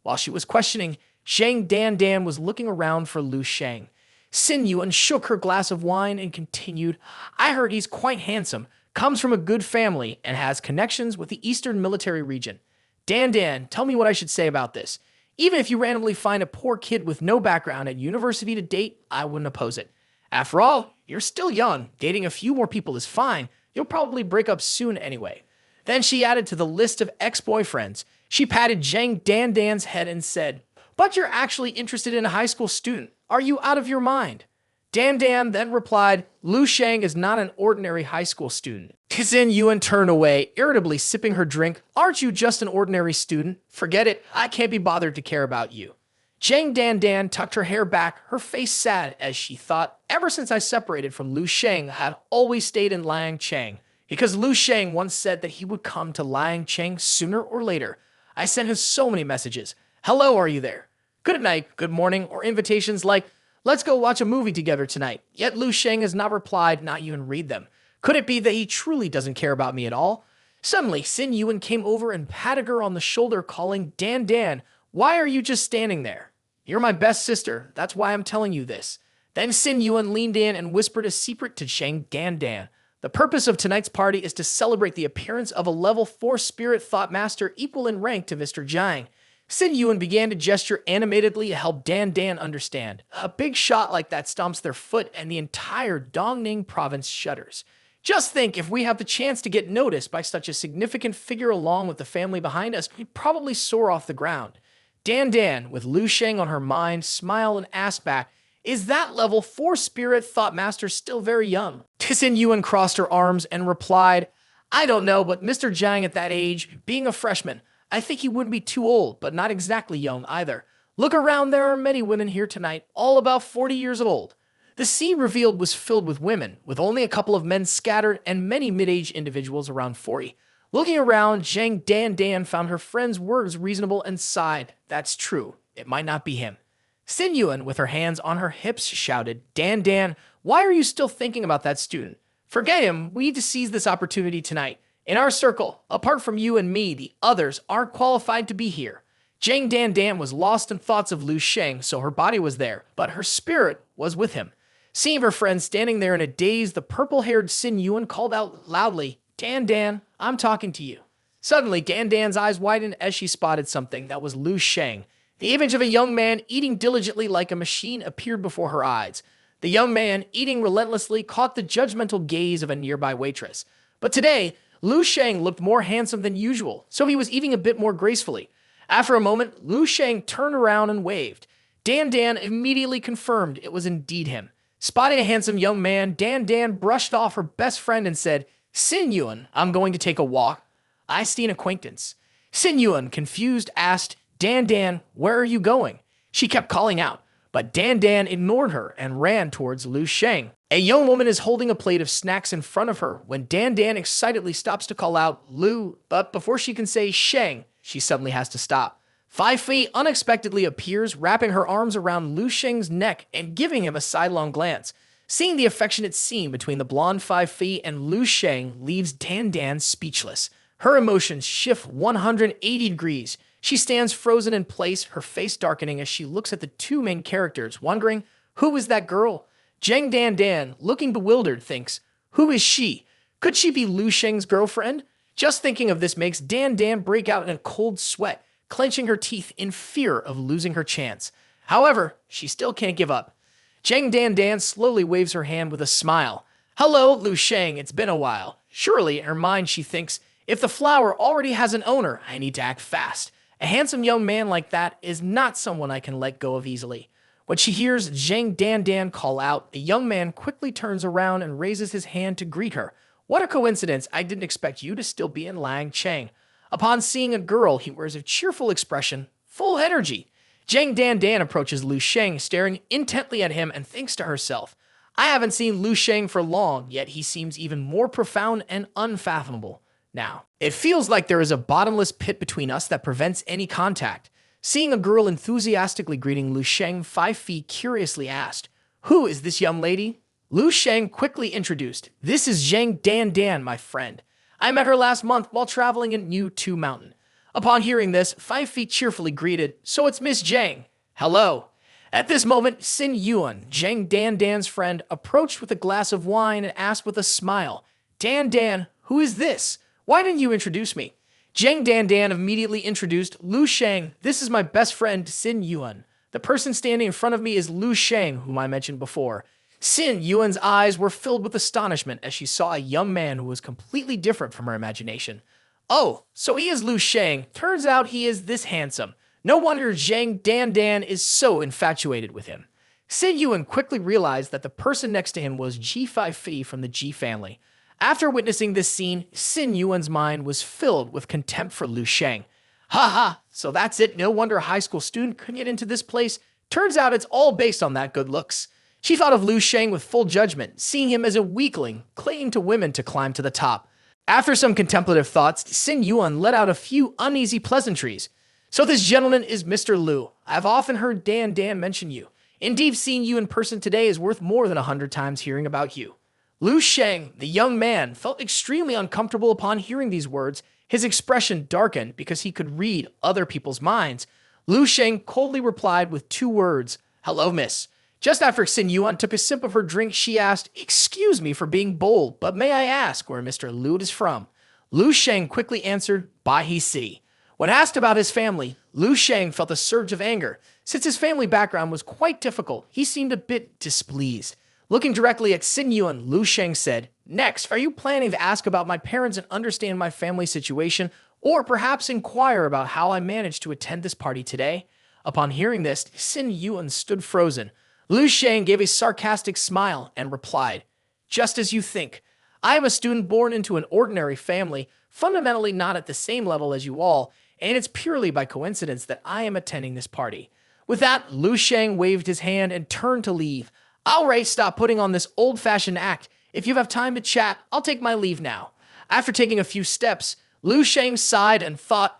While she was questioning, Zhang Dan was looking around for Lu Sheng. Sin Yuan shook her glass of wine and continued, I heard he's quite handsome, comes from a good family, and has connections with the Eastern military region. Dan, tell me what I should say about this. Even if you randomly find a poor kid with no background at university to date, I wouldn't oppose it. After all, you're still young. Dating a few more people is fine. You'll probably break up soon anyway. Then she added to the list of ex-boyfriends. She patted Zhang Dan's head and said, But you're actually interested in a high school student. Are you out of your mind? Dan then replied, Lu Sheng is not an ordinary high school student. Sin Yuan turned away, irritably sipping her drink. Aren't you just an ordinary student? Forget it. I can't be bothered to care about you. Zhang Dan tucked her hair back, her face sad as she thought, ever since I separated from Lu Sheng, I had always stayed in Langcheng. Because Lu Sheng once said that he would come to Langcheng sooner or later. I sent him so many messages. Hello, are you there? Good night, good morning, or invitations like, let's go watch a movie together tonight. Yet Lu Sheng has not replied, not even read them. Could it be that he truly doesn't care about me at all? Suddenly, Sin Yuan came over and patted her on the shoulder, calling, Dan, why are you just standing there? You're my best sister. That's why I'm telling you this. Then Sin Yuan leaned in and whispered a secret to Zhang Dan. The purpose of tonight's party is to celebrate the appearance of a level 4 spirit thought master equal in rank to Mr. Zhang. Sin Yuan began to gesture animatedly to help Dan understand. A big shot like that stomps their foot and the entire Dongning province shudders. Just think, if we have the chance to get noticed by such a significant figure along with the family behind us, we'd probably soar off the ground. Dan, with Lu Sheng on her mind, smiled and asked back, Is that level 4 spirit thought master still very young? Sin Yuan crossed her arms and replied, I don't know, but Mr. Zhang at that age, being a freshman, I think he wouldn't be too old, but not exactly young either. Look around, there are many women here tonight, all about 40 years old. The scene revealed was filled with women, with only a couple of men scattered and many mid-aged individuals around 40. Looking around, Zhang Dan found her friend's words reasonable and sighed. That's true. It might not be him. Sin Yuan, with her hands on her hips, shouted, Dan, why are you still thinking about that student? Forget him. We need to seize this opportunity tonight. In our circle, apart from you and me, the others aren't qualified to be here. Zhang Dan was lost in thoughts of Lu Sheng, so her body was there, but her spirit was with him. Seeing her friend standing there in a daze, the purple-haired Sin Yuan called out loudly, Dan, I'm talking to you. Suddenly, Dan's eyes widened as she spotted something that was Lu Sheng. The image of a young man eating diligently like a machine appeared before her eyes. The young man, eating relentlessly, caught the judgmental gaze of a nearby waitress. But today, Lu Sheng looked more handsome than usual, so he was eating a bit more gracefully. After a moment, Lu Sheng turned around and waved. Dan immediately confirmed it was indeed him. Spotting a handsome young man, Dan brushed off her best friend and said, Sin Yuan, I'm going to take a walk. I see an acquaintance. Sin Yuan, confused, asked, Dan, where are you going? She kept calling out, but Dan ignored her and ran towards Lu Sheng. A young woman is holding a plate of snacks in front of her when Dan excitedly stops to call out, Lu, but before she can say Sheng, she suddenly has to stop. 5 Fei unexpectedly appears, wrapping her arms around Lu Sheng's neck and giving him a sidelong glance. Seeing the affectionate scene between the blonde 5 Fei and Lu Sheng leaves Dan speechless. Her emotions shift 180 degrees. She stands frozen in place, her face darkening as she looks at the two main characters, wondering, who is that girl? Zhang Dan, looking bewildered, thinks, who is she? Could she be Lu Sheng's girlfriend? Just thinking of this makes Dan break out in a cold sweat, clenching her teeth in fear of losing her chance. However, she still can't give up. Zhang Dan slowly waves her hand with a smile. Hello, Lu Sheng, it's been a while. Surely, in her mind, she thinks, if the flower already has an owner, I need to act fast. A handsome young man like that is not someone I can let go of easily. When she hears Zhang Dan call out, the young man quickly turns around and raises his hand to greet her. What a coincidence, I didn't expect you to still be in Langcheng. Upon seeing a girl, he wears a cheerful expression, full energy. Zhang Dan approaches Lu Sheng, staring intently at him and thinks to herself, I haven't seen Lu Sheng for long, yet he seems even more profound and unfathomable now. It feels like there is a bottomless pit between us that prevents any contact. Seeing a girl enthusiastically greeting Lu Sheng, 5 feet curiously asked, Who is this young lady? Lu Sheng quickly introduced, This is Zhang Dan, my friend. I met her last month while traveling in New Tu Mountain. Upon hearing this, 5 feet cheerfully greeted, So it's Miss Zhang. Hello. At this moment, Xin Yuan, Zhang Dan's friend, approached with a glass of wine and asked with a smile, Dan, who is this? Why didn't you introduce me? Zhang Dan immediately introduced Lu Sheng. This is my best friend, Xin Yuan. The person standing in front of me is Lu Sheng, whom I mentioned before. Xin Yuan's eyes were filled with astonishment as she saw a young man who was completely different from her imagination. Oh, so he is Lu Sheng. Turns out he is this handsome. No wonder Zhang Dan is so infatuated with him. Xin Yuan quickly realized that the person next to him was G5 Fi from the G family. After witnessing this scene, Xin Yuan's mind was filled with contempt for Lu Sheng. Ha, so that's it. No wonder a high school student could get into this place. Turns out it's all based on that good looks. She thought of Lu Sheng with full judgment, seeing him as a weakling, clinging to women to climb to the top. After some contemplative thoughts, Xin Yuan let out a few uneasy pleasantries. So this gentleman is Mr. Lu. I've often heard Dan mention you. Indeed, seeing you in person today is worth more than 100 times hearing about you. Lu Sheng, the young man, felt extremely uncomfortable upon hearing these words. His expression darkened because he could read other people's minds. Lu Sheng coldly replied with 2 words, Hello, miss. Just after Xin Yuan took a sip of her drink, she asked, Excuse me for being bold, but may I ask where Mr. Lu is from? Lu Sheng quickly answered, Bai City. When asked about his family, Lu Sheng felt a surge of anger. Since his family background was quite difficult, he seemed a bit displeased. Looking directly at Xin Yuan, Lu Sheng said, Next, are you planning to ask about my parents and understand my family situation, or perhaps inquire about how I managed to attend this party today? Upon hearing this, Xin Yuan stood frozen. Lu Sheng gave a sarcastic smile and replied, Just as you think. I am a student born into an ordinary family, fundamentally not at the same level as you all, and it's purely by coincidence that I am attending this party. With that, Lu Sheng waved his hand and turned to leave. All right, stop putting on this old-fashioned act. If you have time to chat, I'll take my leave now. After taking a few steps, Lu Sheng sighed and thought,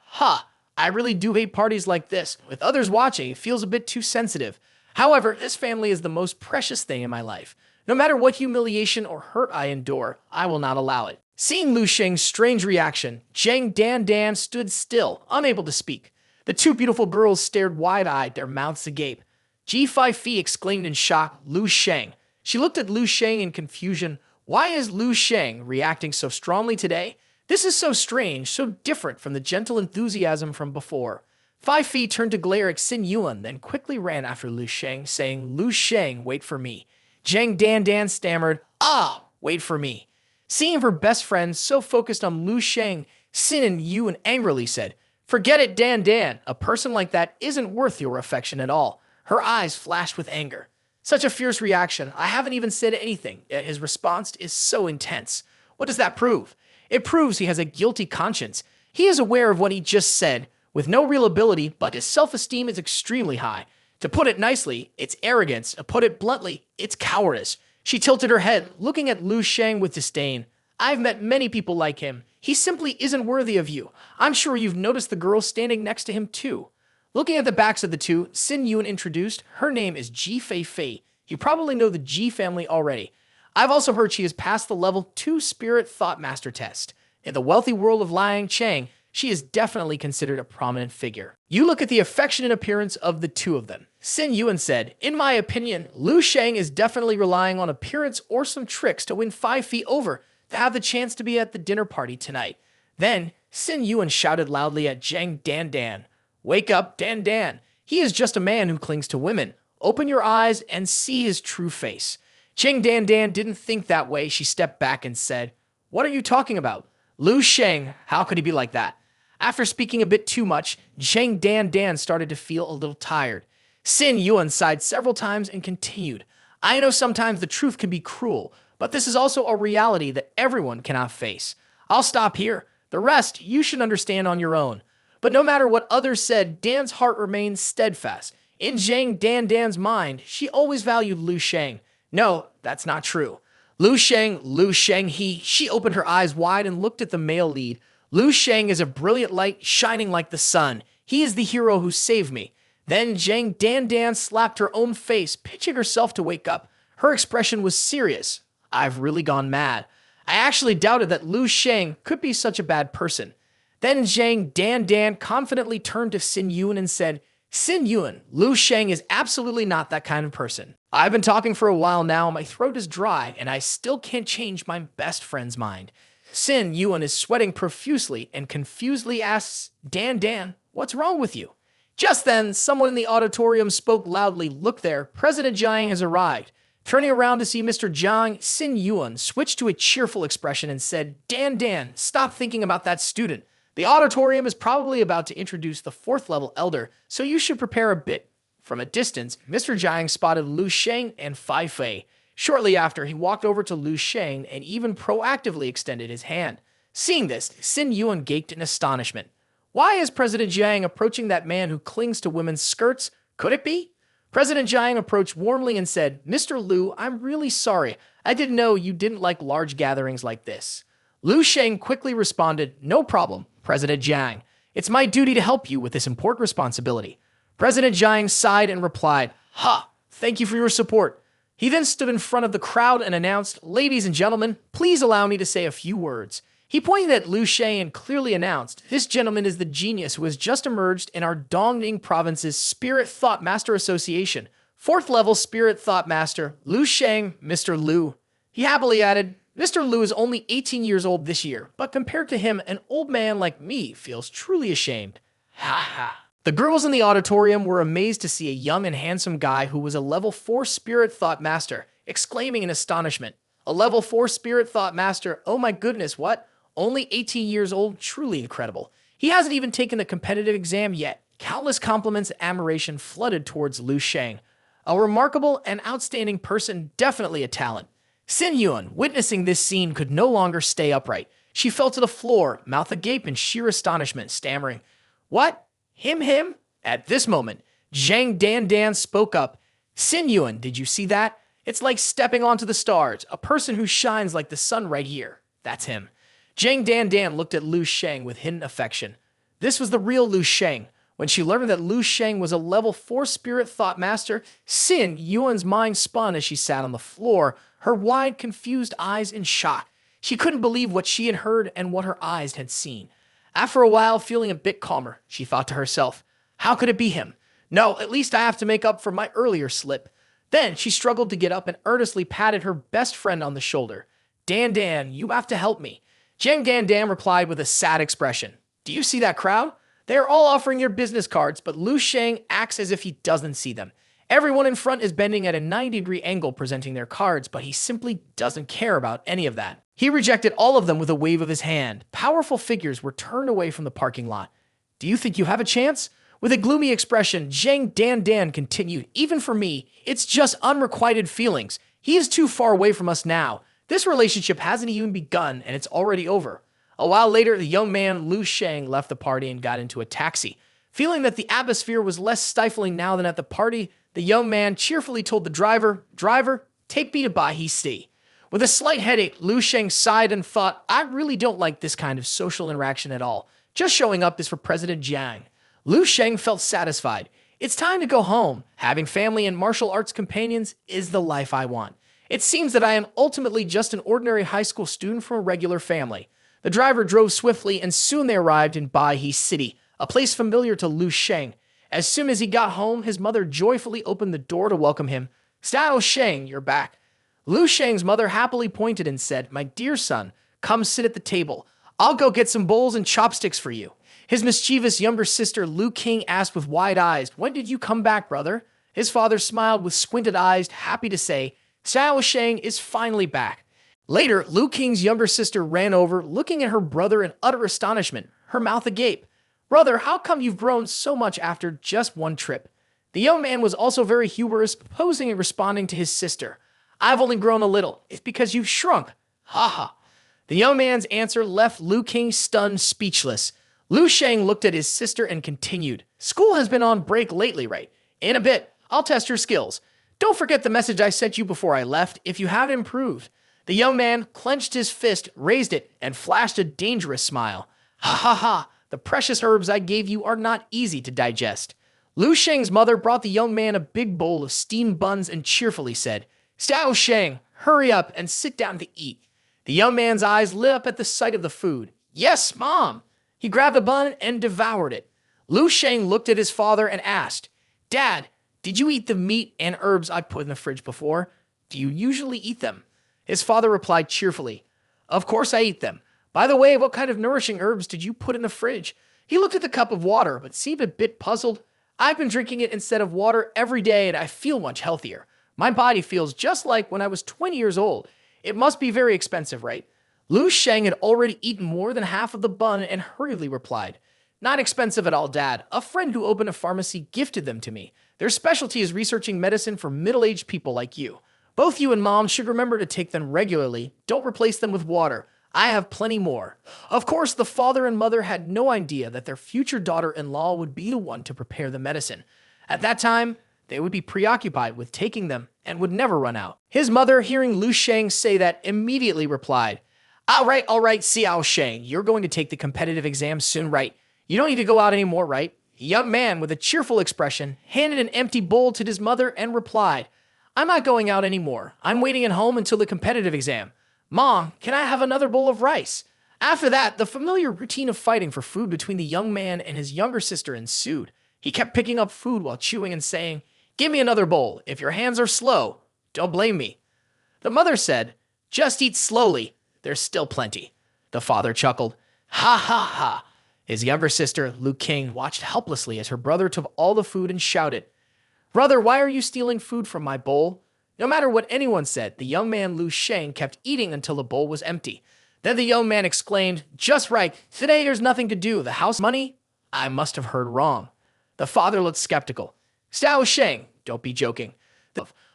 I really do hate parties like this. With others watching, it feels a bit too sensitive. However, this family is the most precious thing in my life. No matter what humiliation or hurt I endure, I will not allow it. Seeing Lu Sheng's strange reaction, Zhang Dan stood still, unable to speak. The 2 beautiful girls stared wide-eyed, their mouths agape. G5 Fi exclaimed in shock, Lu Sheng. She looked at Lu Sheng in confusion. Why is Lu Sheng reacting so strongly today? This is so strange, so different from the gentle enthusiasm from before. 5 Fi turned to glare at Xin Yuan, then quickly ran after Lu Sheng, saying, Lu Sheng, wait for me. Zhang Dan stammered, wait for me. Seeing her best friend so focused on Lu Sheng, Xin Yuan angrily said, Forget it, Dan. A person like that isn't worth your affection at all. Her eyes flashed with anger. Such a fierce reaction. I haven't even said anything, yet his response is so intense. What does that prove? It proves he has a guilty conscience. He is aware of what he just said, with no real ability, but his self-esteem is extremely high. To put it nicely, it's arrogance. To put it bluntly, it's cowardice. She tilted her head, looking at Lu Sheng with disdain. I've met many people like him. He simply isn't worthy of you. I'm sure you've noticed the girl standing next to him too. Looking at the backs of the 2, Xin Yuan introduced, her name is Ji Fei. You probably know the Ji family already. I've also heard she has passed the level 2 Spirit Thought Master test. In the wealthy world of Liang Chang, she is definitely considered a prominent figure. You look at the affectionate appearance of the 2 of them. Xin Yuan said, In my opinion, Lu Sheng is definitely relying on appearance or some tricks to win 5 feet over to have the chance to be at the dinner party tonight. Then, Xin Yuan shouted loudly at Zhang Dan. Wake up, Dan. He is just a man who clings to women. Open your eyes and see his true face. Zhang Dan didn't think that way. She stepped back and said, What are you talking about? Lu Sheng, how could he be like that? After speaking a bit too much, Zhang Dan started to feel a little tired. Xin Yuan sighed several times and continued, I know sometimes the truth can be cruel, but this is also a reality that everyone cannot face. I'll stop here. The rest you should understand on your own. But no matter what others said, Dan's heart remained steadfast. In Zhang Dan's mind, she always valued Lu Sheng. No, that's not true. Lu Sheng, she opened her eyes wide and looked at the male lead. Lu Sheng is a brilliant light shining like the sun. He is the hero who saved me. Then Zhang Dan slapped her own face, pitching herself to wake up. Her expression was serious. I've really gone mad. I actually doubted that Lu Sheng could be such a bad person. Then Zhang Dan confidently turned to Xin Yuan and said, Xin Yuan, Lu Sheng is absolutely not that kind of person. I've been talking for a while now, my throat is dry, and I still can't change my best friend's mind. Xin Yuan is sweating profusely and confusedly asks, Dan, what's wrong with you? Just then, someone in the auditorium spoke loudly, Look there, President Jiang has arrived. Turning around to see Mr. Jiang, Xin Yuan switched to a cheerful expression and said, Dan, stop thinking about that student. The auditorium is probably about to introduce the 4th level elder, so you should prepare a bit. From a distance, Mr. Jiang spotted Lu Sheng and Fai Fei. Shortly after, he walked over to Lu Sheng and even proactively extended his hand. Seeing this, Xin Yuan gaped in astonishment. Why is President Jiang approaching that man who clings to women's skirts? Could it be? President Jiang approached warmly and said, Mr. Lu, I'm really sorry. I didn't know you didn't like large gatherings like this. Lu Sheng quickly responded, No problem, President Jiang. It's my duty to help you with this important responsibility. President Jiang sighed and replied, Thank you for your support. He then stood in front of the crowd and announced, Ladies and gentlemen, please allow me to say a few words. He pointed at Lu Sheng and clearly announced, This gentleman is the genius who has just emerged in our Dongning Province's Spirit Thought Master Association. 4th level Spirit Thought Master, Lu Sheng, Mr. Lu. He happily added, Mr. Lu is only 18 years old this year, but compared to him, an old man like me feels truly ashamed. The girls in the auditorium were amazed to see a young and handsome guy who was a level 4 Spirit Thought Master, exclaiming in astonishment. A level 4 Spirit Thought Master, oh my goodness, what? Only 18 years old, truly incredible. He hasn't even taken the competitive exam yet. Countless compliments and admiration flooded towards Lu Sheng. A remarkable and outstanding person, definitely a talent. Xin Yuan, witnessing this scene, could no longer stay upright. She fell to the floor, mouth agape in sheer astonishment, stammering, What? Him? At this moment, Zhang Dan spoke up. Xin Yuan, did you see that? It's like stepping onto the stars, a person who shines like the sun right here. That's him. Zhang Dan looked at Lu Sheng with hidden affection. This was the real Lu Sheng. When she learned that Lu Sheng was a level 4 Spirit Thought Master, Xin Yuan's mind spun as she sat on the floor, her wide, confused eyes in shock. She couldn't believe what she had heard and what her eyes had seen. After a while, feeling a bit calmer, she thought to herself, How could it be him? No, at least I have to make up for my earlier slip. Then she struggled to get up and earnestly patted her best friend on the shoulder. Dan, you have to help me. Zhang Dan replied with a sad expression. Do you see that crowd? They are all offering their business cards, but Lu Sheng acts as if he doesn't see them. Everyone in front is bending at a 90-degree angle presenting their cards, but he simply doesn't care about any of that. He rejected all of them with a wave of his hand. Powerful figures were turned away from the parking lot. Do you think you have a chance? With a gloomy expression, Zhang Dan continued, Even for me, it's just unrequited feelings. He is too far away from us now. This relationship hasn't even begun, and it's already over. A while later, the young man Lu Sheng left the party and got into a taxi. Feeling that the atmosphere was less stifling now than at the party, the young man cheerfully told the driver, take me to Baihe City. With a slight headache, Lu Sheng sighed and thought, I really don't like this kind of social interaction at all. Just showing up is for President Jiang. Lu Sheng felt satisfied. It's time to go home. Having family and martial arts companions is the life I want. It seems that I am ultimately just an ordinary high school student from a regular family. The driver drove swiftly, and soon they arrived in Baihe City, a place familiar to Lu Sheng. As soon as he got home, his mother joyfully opened the door to welcome him. Xiao Sheng, you're back. Lu Sheng's mother happily pointed and said, My dear son, come sit at the table. I'll go get some bowls and chopsticks for you. His mischievous younger sister Lu King asked with wide eyes, When did you come back, brother? His father smiled with squinted eyes, happy to say, Xiao Sheng is finally back. Later, Lu King's younger sister ran over, looking at her brother in utter astonishment, her mouth agape. Brother, how come you've grown so much after just one trip? The young man was also very humorous, posing and responding to his sister. I've only grown a little. It's because you've shrunk. Ha ha. The young man's answer left Lu King stunned, speechless. Lu Sheng looked at his sister and continued, "School has been on break lately, right? In a bit, I'll test your skills. Don't forget the message I sent you before I left if you haven't improved." The young man clenched his fist, raised it, and flashed a dangerous smile. "Ha ha ha, the precious herbs I gave you are not easy to digest." Lu Sheng's mother brought the young man a big bowl of steamed buns and cheerfully said, "Xiao Sheng, hurry up and sit down to eat." The young man's eyes lit up at the sight of the food. "Yes, Mom." He grabbed a bun and devoured it. Lu Sheng looked at his father and asked, "Dad, did you eat the meat and herbs I put in the fridge before? Do you usually eat them?" His father replied cheerfully, "Of course I eat them. By the way, what kind of nourishing herbs did you put in the fridge?" He looked at the cup of water, but seemed a bit puzzled. "I've been drinking it instead of water every day and I feel much healthier. My body feels just like when I was 20 years old. It must be very expensive, right?" Lu Sheng had already eaten more than half of the bun and hurriedly replied, "Not expensive at all, Dad. A friend who opened a pharmacy gifted them to me. Their specialty is researching medicine for middle-aged people like you. Both you and Mom should remember to take them regularly. Don't replace them with water. I have plenty more." Of course, the father and mother had no idea that their future daughter-in-law would be the one to prepare the medicine. At that time, they would be preoccupied with taking them and would never run out. His mother, hearing Lu Sheng say that, immediately replied, all right, Xiao Sheng, you're going to take the competitive exam soon, right? You don't need to go out anymore, right?" The young man, with a cheerful expression, handed an empty bowl to his mother and replied, "I'm not going out anymore. I'm waiting at home until the competitive exam. Mom, can I have another bowl of rice?" After that, the familiar routine of fighting for food between the young man and his younger sister ensued. He kept picking up food while chewing and saying, "Give me another bowl. If your hands are slow, don't blame me." The mother said, "Just eat slowly. There's still plenty." The father chuckled. "Ha ha ha." His younger sister, Lu King, watched helplessly as her brother took all the food and shouted, "Brother, why are you stealing food from my bowl?" No matter what anyone said, the young man Lu Sheng kept eating until the bowl was empty. Then the young man exclaimed, "Just right. Today there's nothing to do. The house money? I must have heard wrong." The father looked skeptical. "Xiao Sheng, don't be joking."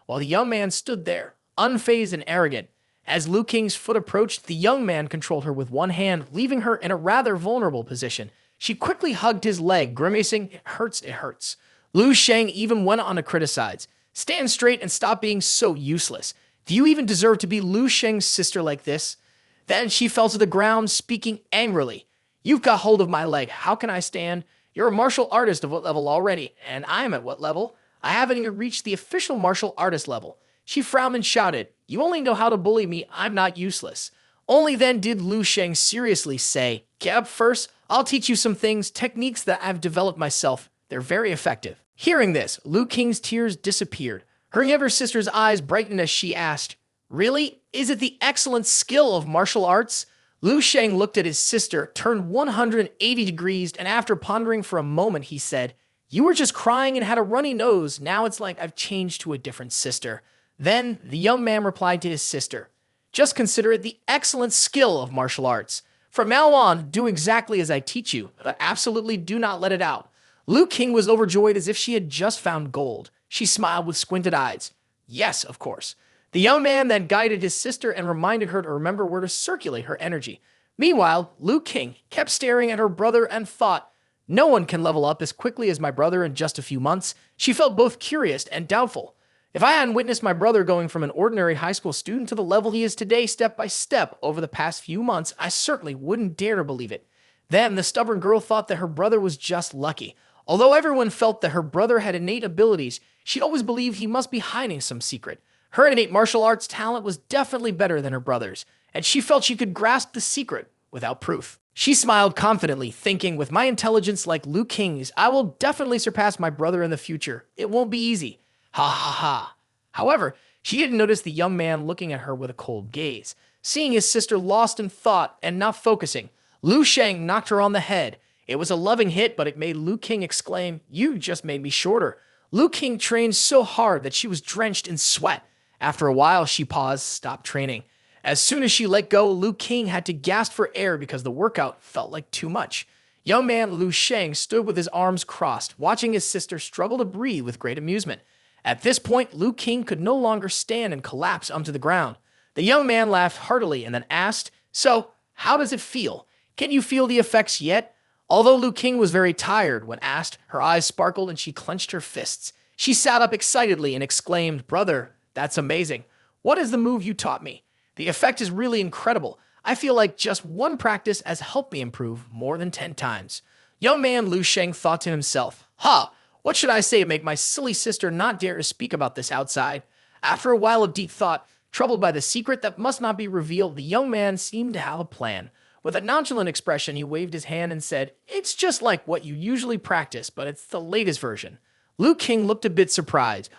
While the young man stood there, unfazed and arrogant, as Lu King's foot approached, the young man controlled her with one hand, leaving her in a rather vulnerable position. She quickly hugged his leg, grimacing, "It hurts, it hurts." Lu Sheng even went on to criticize, "Stand straight and stop being so useless. Do you even deserve to be Lu Sheng's sister like this?" Then she fell to the ground, speaking angrily, "You've got hold of my leg. How can I stand? You're a martial artist of what level already? And I'm at what level? I haven't even reached the official martial artist level." She frowned and shouted, "You only know how to bully me. I'm not useless." Only then did Lu Sheng seriously say, "Get up first. I'll teach you some things, techniques that I've developed myself. They're very effective." Hearing this, Lu King's tears disappeared. Her younger sister's eyes brightened as she asked, "Really? Is it the excellent skill of martial arts?" Lu Sheng looked at his sister, turned 180 degrees, and after pondering for a moment, he said, "You were just crying and had a runny nose. Now it's like I've changed to a different sister." Then the young man replied to his sister, "Just consider it the excellent skill of martial arts. From now on, do exactly as I teach you, but absolutely do not let it out." Lu King was overjoyed as if she had just found gold. She smiled with squinted eyes. "Yes, of course." The young man then guided his sister and reminded her to remember where to circulate her energy. Meanwhile, Lu King kept staring at her brother and thought, "No one can level up as quickly as my brother in just a few months." She felt both curious and doubtful. If I hadn't witnessed my brother going from an ordinary high school student to the level he is today step by step over the past few months, I certainly wouldn't dare to believe it. Then the stubborn girl thought that her brother was just lucky. Although everyone felt that her brother had innate abilities, she'd always believed he must be hiding some secret. Her innate martial arts talent was definitely better than her brother's, and she felt she could grasp the secret without proof. She smiled confidently, thinking, "With my intelligence like Lu King's, I will definitely surpass my brother in the future. It won't be easy. Ha ha ha." However, she didn't notice the young man looking at her with a cold gaze. Seeing his sister lost in thought and not focusing, Lu Sheng knocked her on the head. It was a loving hit, but it made Lu King exclaim, "You just made me shorter." Lu King trained so hard that she was drenched in sweat. After a while, she paused, stopped training. As soon as she let go, Lu King had to gasp for air because the workout felt like too much. Young man Lu Sheng stood with his arms crossed, watching his sister struggle to breathe with great amusement. At this point, Lu King could no longer stand and collapsed onto the ground. The young man laughed heartily and then asked, So, how does it feel? Can you feel the effects yet? Although Lu King was very tired when asked, her eyes sparkled and she clenched her fists. She sat up excitedly and exclaimed, "Brother, that's amazing. What is the move you taught me? The effect is really incredible. I feel like just one practice has helped me improve more than 10 times. Young man Lu Sheng thought to himself, what should I say to make my silly sister not dare to speak about this outside? After a while of deep thought, troubled by the secret that must not be revealed, the young man seemed to have a plan. With a nonchalant expression, he waved his hand and said, "It's just like what you usually practice, but it's the latest version." Lu King looked a bit surprised.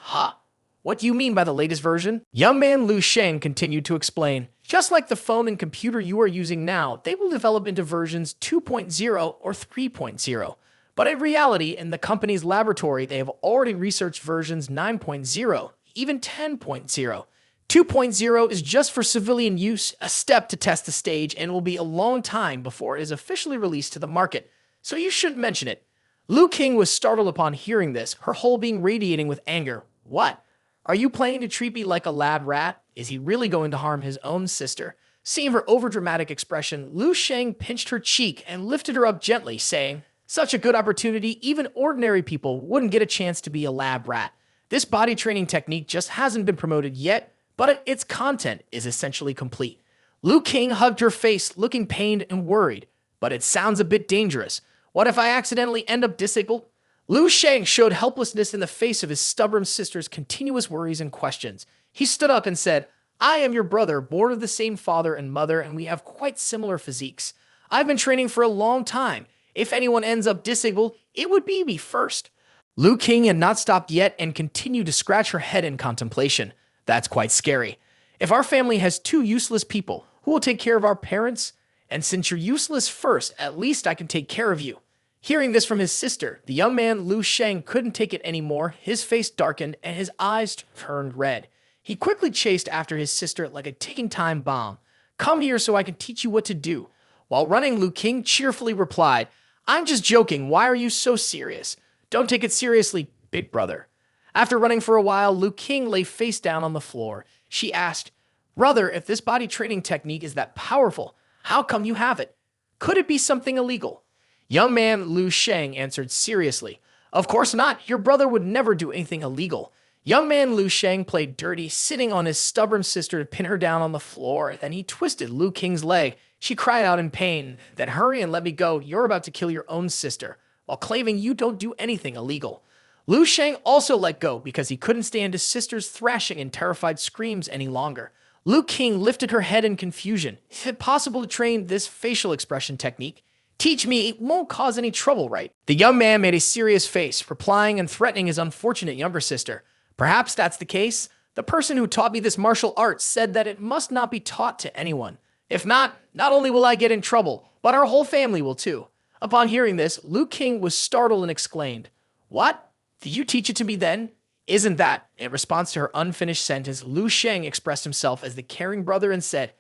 What do you mean by the latest version? Young man Lu Sheng continued to explain. Just like the phone and computer you are using now, they will develop into versions 2.0 or 3.0. But in reality, in the company's laboratory, they have already researched versions 9.0, even 10.0. 2.0 is just for civilian use, a step to test the stage, and will be a long time before it is officially released to the market. So you shouldn't mention it. Lu King was startled upon hearing this, her whole being radiating with anger. What? Are you planning to treat me like a lab rat? Is he really going to harm his own sister? Seeing her overdramatic expression, Lu Sheng pinched her cheek and lifted her up gently, saying, "Such a good opportunity, even ordinary people wouldn't get a chance to be a lab rat. This body training technique just hasn't been promoted yet, but its content is essentially complete." Lu King hugged her face, looking pained and worried. "But it sounds a bit dangerous. What if I accidentally end up disabled?" Lu Sheng showed helplessness in the face of his stubborn sister's continuous worries and questions. He stood up and said, "I am your brother, born of the same father and mother, and we have quite similar physiques. I've been training for a long time. If anyone ends up disabled, it would be me first." Lu King had not stopped yet and continued to scratch her head in contemplation. "That's quite scary. If our family has two useless people, who will take care of our parents? And since you're useless first, at least I can take care of you." Hearing this from his sister, the young man Lu Sheng couldn't take it anymore. His face darkened and his eyes turned red. He quickly chased after his sister like a ticking time bomb. "Come here so I can teach you what to do." While running, Lu King cheerfully replied, "I'm just joking. Why are you so serious? Don't take it seriously, big brother." After running for a while, Lu King lay face down on the floor. She asked, "Brother, if this body training technique is that powerful, how come you have it? Could it be something illegal?" Young man Lu Sheng answered seriously, "Of course not. Your brother would never do anything illegal." Young man Lu Sheng played dirty, sitting on his stubborn sister to pin her down on the floor. Then he twisted Lu King's leg. She cried out in pain. "Then hurry and let me go. You're about to kill your own sister, while claiming you don't do anything illegal." Lu Sheng also let go because he couldn't stand his sister's thrashing and terrified screams any longer. Lu King lifted her head in confusion. "Is it possible to train this facial expression technique? Teach me, it won't cause any trouble, right?" The young man made a serious face, replying and threatening his unfortunate younger sister. "Perhaps that's the case. The person who taught me this martial art said that it must not be taught to anyone. If not only will I get in trouble, but our whole family will too." Upon hearing this, Lu King was startled and exclaimed, "What? Did you teach it to me then? Isn't that?" In response to her unfinished sentence, Lu Sheng expressed himself as the caring brother and said,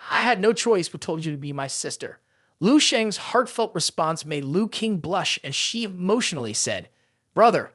"I had no choice but told you to be my sister." Lu Sheng's heartfelt response made Lu King blush, and she emotionally said, "Brother."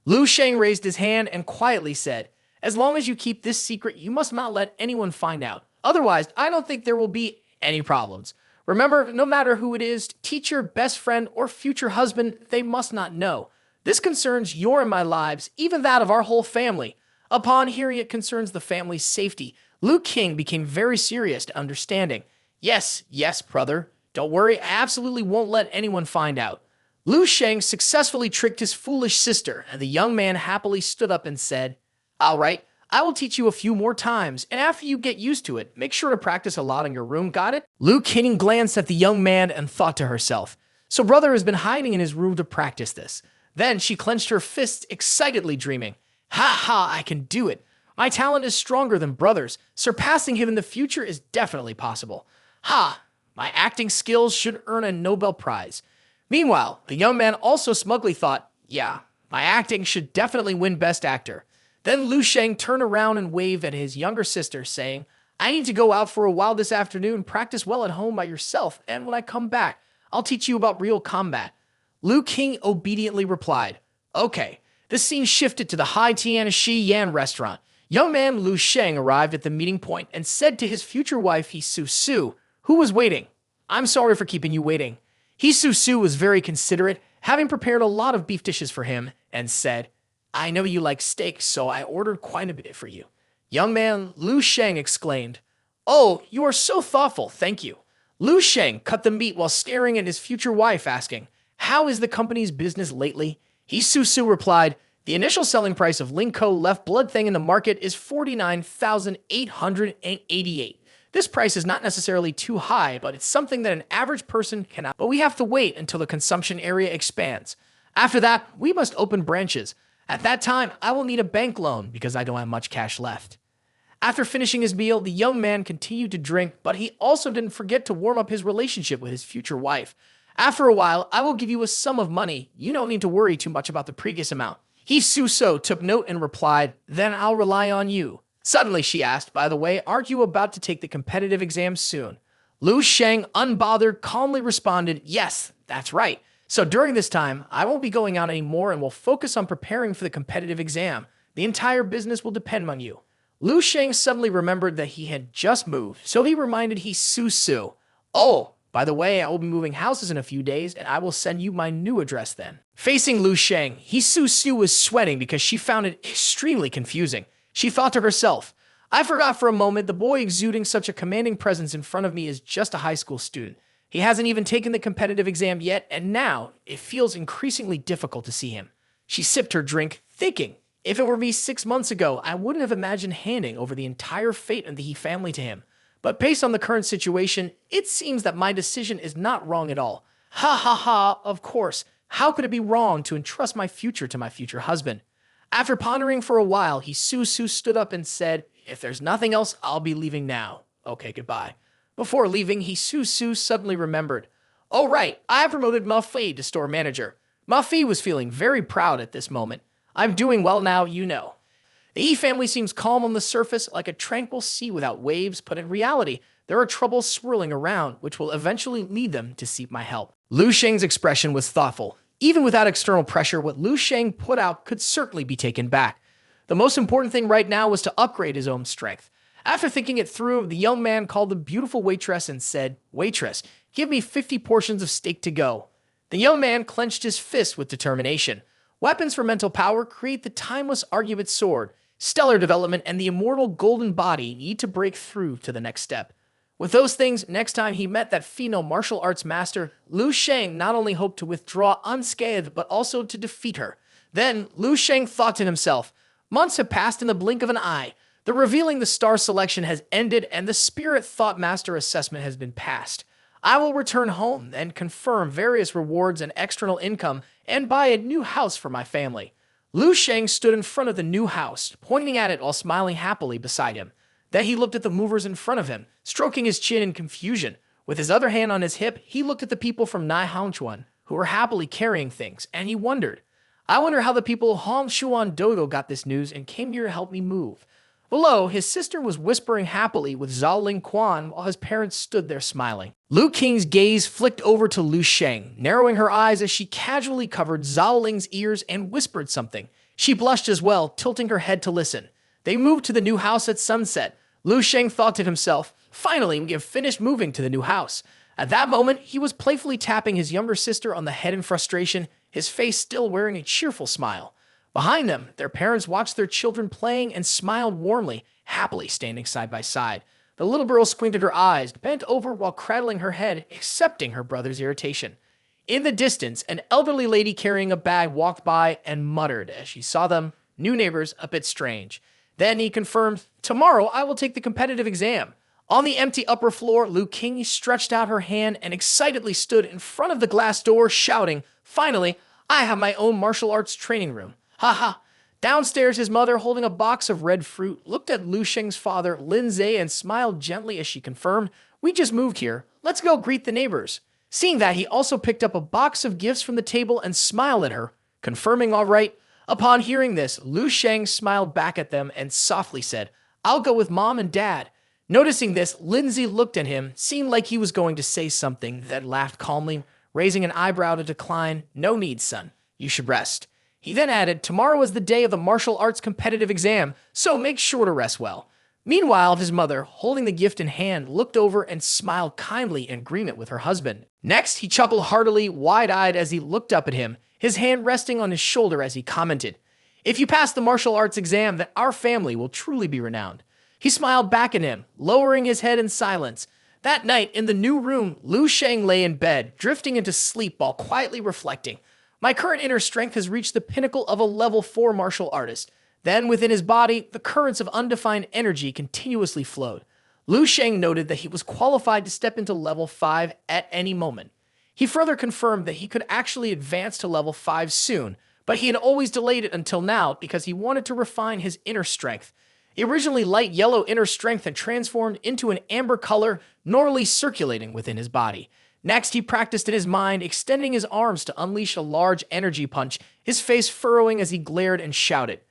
Lu Sheng raised his hand and quietly said, "As long as you keep this secret, you must not let anyone find out. Otherwise, I don't think there will be any problems. Remember, no matter who it is, teacher, best friend, or future husband, they must not know. This concerns your and my lives, even that of our whole family." Upon hearing it concerns the family's safety, Lu King became very serious and understanding. Yes, brother. Don't worry, I absolutely won't let anyone find out." Lu Sheng successfully tricked his foolish sister, and the young man happily stood up and said, "All right, I will teach you a few more times, and after you get used to it, make sure to practice a lot in your room, got it?" Lu King glanced at the young man and thought to herself, "So brother has been hiding in his room to practice this." Then she clenched her fists, excitedly dreaming, I can do it. My talent is stronger than brother's. Surpassing him in the future is definitely possible. My acting skills should earn a Nobel Prize." Meanwhile, the young man also smugly thought, "Yeah, my acting should definitely win Best Actor." Then Lu Sheng turned around and waved at his younger sister, saying, "I need to go out for a while this afternoon, practice well at home by yourself, and when I come back, I'll teach you about real combat." Lu King obediently replied, "Okay." The scene shifted to the Hai Tian Shi Yan restaurant. Young man Lu Sheng arrived at the meeting point and said to his future wife, Su Su, Who was waiting? I'm sorry for keeping you waiting. Su was very considerate, having prepared a lot of beef dishes for him, and said, I know you like steak, so I ordered quite a bit for you. Young man Lu Sheng exclaimed, Oh, you are so thoughtful, thank you. Lu Sheng cut the meat while staring at his future wife, asking, How is the company's business lately? Su replied, The initial selling price of Linko left Blood Thing in the market is 49,888. This price is not necessarily too high, but it's something that an average person cannot. But we have to wait until the consumption area expands. After that, we must open branches. At that time, I will need a bank loan because I don't have much cash left. After finishing his meal, the young man continued to drink, but he also didn't forget to warm up his relationship with his future wife. After a while, I will give you a sum of money. You don't need to worry too much about the previous amount. Suso took note and replied, Then I'll rely on you. Suddenly, she asked, By the way, aren't you about to take the competitive exam soon? Lu Sheng, unbothered, calmly responded, Yes, that's right. So during this time, I won't be going out anymore and will focus on preparing for the competitive exam. The entire business will depend on you. Lu Sheng suddenly remembered that he had just moved, so he reminded Su, Oh, by the way, I will be moving houses in a few days, and I will send you my new address then. Facing Lu Sheng, Su was sweating because she found it extremely confusing. She thought to herself, I forgot for a moment the boy exuding such a commanding presence in front of me is just a high school student. He hasn't even taken the competitive exam yet, and now it feels increasingly difficult to see him. She sipped her drink, thinking, if it were me 6 months ago, I wouldn't have imagined handing over the entire fate of the He family to him. But based on the current situation, it seems that my decision is not wrong at all. Ha ha ha, of course. How could it be wrong to entrust my future to my future husband? After pondering for a while, Su stood up and said, If there's nothing else, I'll be leaving now. Okay, goodbye. Before leaving, Su suddenly remembered. Oh right, I promoted Ma Fei to store manager. Ma Fei was feeling very proud at this moment. I'm doing well now, you know. The Yi family seems calm on the surface, like a tranquil sea without waves, but in reality, there are troubles swirling around, which will eventually lead them to seek my help. Lu Sheng's expression was thoughtful. Even without external pressure, what Lu Sheng put out could certainly be taken back. The most important thing right now was to upgrade his own strength. After thinking it through, the young man called the beautiful waitress and said, Waitress, give me 50 portions of steak to go. The young man clenched his fist with determination. Weapons for mental power create the timeless argument sword. Stellar development and the immortal golden body need to break through to the next step. With those things, next time he met that female martial arts master, Lu Sheng not only hoped to withdraw unscathed, but also to defeat her. Then, Lu Sheng thought to himself, Months have passed in the blink of an eye. The revealing the star selection has ended and the spirit thought master assessment has been passed. I will return home and confirm various rewards and external income and buy a new house for my family. Lu Sheng stood in front of the new house, pointing at it while smiling happily beside him. Then he looked at the movers in front of him, stroking his chin in confusion. With his other hand on his hip, he looked at the people from Nai Hangchuan, who were happily carrying things, and he wondered, I wonder how the people of Hongshuan Dojo got this news and came here to help me move. Below, his sister was whispering happily with Zhao Ling Quan while his parents stood there smiling. Lu Qing's gaze flicked over to Lu Sheng, narrowing her eyes as she casually covered Zhao Ling's ears and whispered something. She blushed as well, tilting her head to listen. They moved to the new house at sunset. Lu Sheng thought to himself, Finally, we have finished moving to the new house. At that moment, he was playfully tapping his younger sister on the head in frustration, his face still wearing a cheerful smile. Behind them, their parents watched their children playing and smiled warmly, happily standing side by side. The little girl squinted her eyes, bent over while cradling her head, accepting her brother's irritation. In the distance, an elderly lady carrying a bag walked by and muttered as she saw them, new neighbors, a bit strange. Then he confirmed, Tomorrow I will take the competitive exam. On the empty upper floor, Lu Qing stretched out her hand and excitedly stood in front of the glass door, shouting, Finally, I have my own martial arts training room. Ha ha. Downstairs, his mother, holding a box of red fruit, looked at Lu Sheng's father, Lin Zhe, and smiled gently as she confirmed, We just moved here. Let's go greet the neighbors. Seeing that, he also picked up a box of gifts from the table and smiled at her, confirming all right. Upon hearing this, Lu Sheng smiled back at them and softly said, I'll go with Mom and Dad. Noticing this, Lindsay looked at him, seemed like he was going to say something, then laughed calmly, raising an eyebrow to decline. No need, son. You should rest. He then added, Tomorrow is the day of the martial arts competitive exam, so make sure to rest well. Meanwhile, his mother, holding the gift in hand, looked over and smiled kindly in agreement with her husband. Next, he chuckled heartily, wide-eyed as he looked up at him, his hand resting on his shoulder as he commented, "If you pass the martial arts exam, then our family will truly be renowned." He smiled back at him, lowering his head in silence. That night, in the new room, Lu Sheng lay in bed, drifting into sleep while quietly reflecting. "My current inner strength has reached the pinnacle of a level 4 martial artist." Then, within his body, the currents of undefined energy continuously flowed. Lu Sheng noted that he was qualified to step into level 5 at any moment. He further confirmed that he could actually advance to level 5 soon, but he had always delayed it until now because he wanted to refine his inner strength. The originally light yellow inner strength had transformed into an amber color, normally circulating within his body. Next, he practiced in his mind, extending his arms to unleash a large energy punch, his face furrowing as he glared and shouted,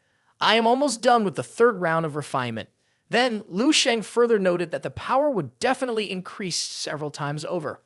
"I am almost done with the third round of refinement." Then, Lu Sheng further noted that the power would definitely increase several times over.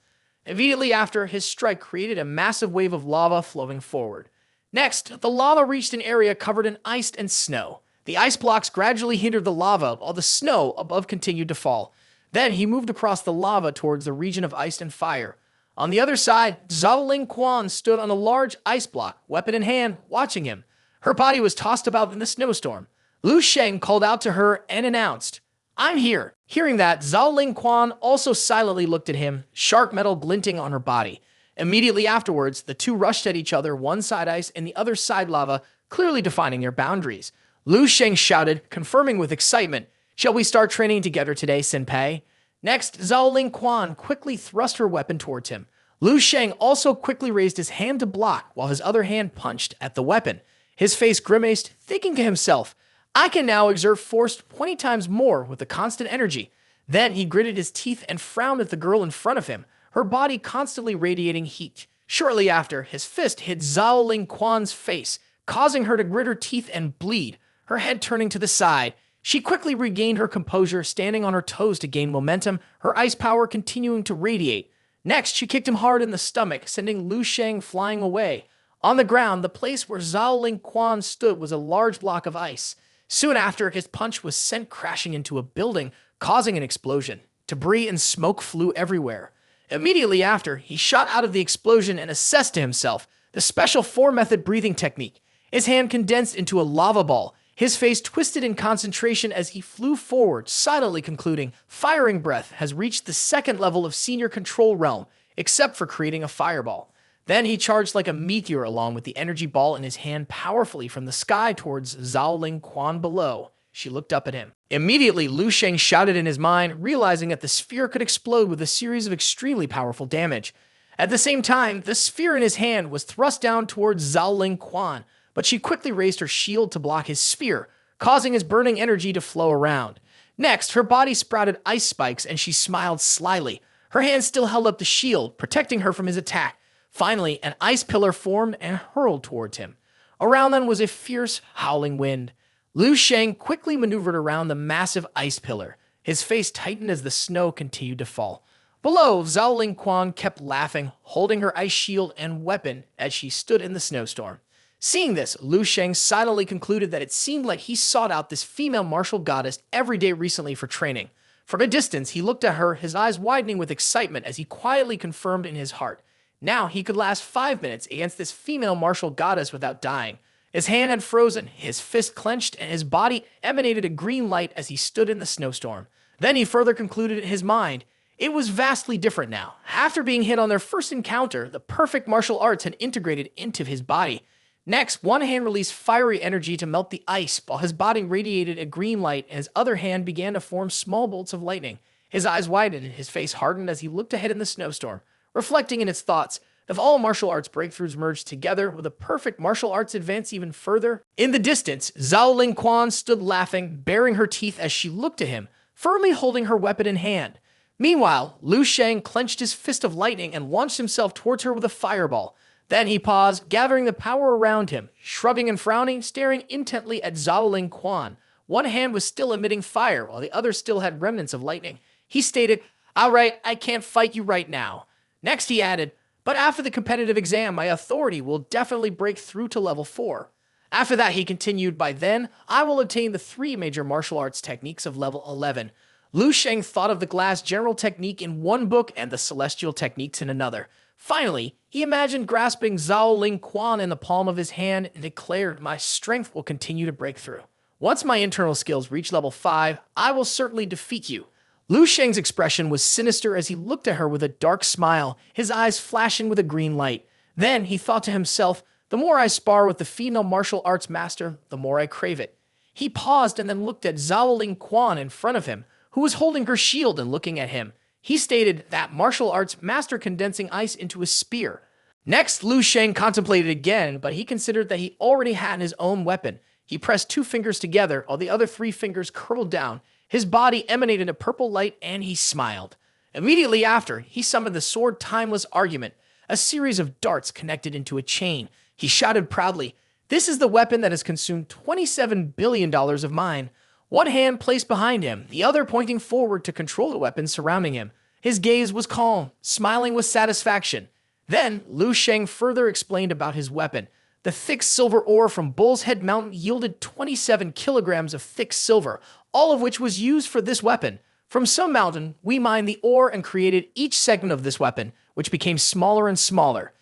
Immediately after, his strike created a massive wave of lava flowing forward. Next, the lava reached an area covered in ice and snow. The ice blocks gradually hindered the lava, while the snow above continued to fall. Then he moved across the lava towards the region of ice and fire. On the other side, Zhao Quan stood on a large ice block, weapon in hand, watching him. Her body was tossed about in the snowstorm. Lu Sheng called out to her and announced, "I'm here." Hearing that, Zhao Quan also silently looked at him, sharp metal glinting on her body. Immediately afterwards, the two rushed at each other, one side ice and the other side lava, clearly defining their boundaries. Lu Sheng shouted, confirming with excitement, "Shall we start training together today, Senpai?" Next, Zhao Quan quickly thrust her weapon towards him. Lu Sheng also quickly raised his hand to block, while his other hand punched at the weapon. His face grimaced, thinking to himself, "I can now exert force 20 times more with the constant energy." Then he gritted his teeth and frowned at the girl in front of him, her body constantly radiating heat. Shortly after, his fist hit Zhao Quan's face, causing her to grit her teeth and bleed, her head turning to the side. She quickly regained her composure, standing on her toes to gain momentum, her ice power continuing to radiate. Next, she kicked him hard in the stomach, sending Lu Sheng flying away. On the ground, the place where Zhao Quan stood was a large block of ice. Soon after, his punch was sent crashing into a building, causing an explosion. Debris and smoke flew everywhere. Immediately after, he shot out of the explosion and assessed to himself the special 4-method breathing technique. His hand condensed into a lava ball. His face twisted in concentration as he flew forward, silently concluding, "Firing breath has reached the 2nd level of senior control realm, except for creating a fireball." Then he charged like a meteor along with the energy ball in his hand powerfully from the sky towards Zhao Quan below. She looked up at him. Immediately, Lu Sheng shouted in his mind, realizing that the sphere could explode with a series of extremely powerful damage. At the same time, the sphere in his hand was thrust down towards Zhao Quan, but she quickly raised her shield to block his sphere, causing his burning energy to flow around. Next, her body sprouted ice spikes and she smiled slyly. Her hand still held up the shield, protecting her from his attack. Finally, an ice pillar formed and hurled towards him. Around them was a fierce, howling wind. Lu Sheng quickly maneuvered around the massive ice pillar. His face tightened as the snow continued to fall. Below, Zhao Quan kept laughing, holding her ice shield and weapon as she stood in the snowstorm. Seeing this, Lu Sheng silently concluded that it seemed like he sought out this female martial goddess every day recently for training. From a distance, he looked at her, his eyes widening with excitement as he quietly confirmed in his heart. Now he could last 5 minutes against this female martial goddess without dying. His hand had frozen, his fist clenched, and his body emanated a green light as he stood in the snowstorm. Then he further concluded in his mind, it was vastly different now. After being hit on their first encounter, the perfect martial arts had integrated into his body. Next, one hand released fiery energy to melt the ice, while his body radiated a green light, and his other hand began to form small bolts of lightning. His eyes widened, and his face hardened as he looked ahead in the snowstorm. Reflecting in his thoughts, if all martial arts breakthroughs merged together, would the perfect martial arts advance even further? In the distance, Zhao Quan stood laughing, baring her teeth as she looked at him, firmly holding her weapon in hand. Meanwhile, Lu Sheng clenched his fist of lightning and launched himself towards her with a fireball. Then he paused, gathering the power around him, shrugging and frowning, staring intently at Zhao Quan. One hand was still emitting fire, while the other still had remnants of lightning. He stated, "All right, I can't fight you right now." Next, he added, "But after the competitive exam, my authority will definitely break through to level 4. After that, he continued, by then, I will obtain the 3 major martial arts techniques of level 11. Lu Sheng thought of the glass general technique in one book and the celestial techniques in another. Finally, he imagined grasping Zhao Ling Quan in the palm of his hand and declared, my strength will continue to break through. Once my internal skills reach level 5, I will certainly defeat you. Lu Sheng's expression was sinister as he looked at her with a dark smile, his eyes flashing with a green light. Then he thought to himself, the more I spar with the female martial arts master, the more I crave it. He paused and then looked at Zhao Ling Quan in front of him, who was holding her shield and looking at him. He stated that martial arts master condensing ice into a spear. Next, Lu Sheng contemplated again, but he considered that he already had his own weapon. He pressed 2 fingers together, while the other 3 fingers curled down. His body emanated a purple light, and he smiled. Immediately after, he summoned the sword Timeless Argument, a series of darts connected into a chain. He shouted proudly, this is the weapon that has consumed $27 billion of mine. One hand placed behind him, the other pointing forward to control the weapon surrounding him. His gaze was calm, smiling with satisfaction. Then, Lu Sheng further explained about his weapon. The thick silver ore from Bull's Head Mountain yielded 27 kilograms of thick silver, all of which was used for this weapon. From some mountain, we mined the ore and created each segment of this weapon, which became smaller and smaller.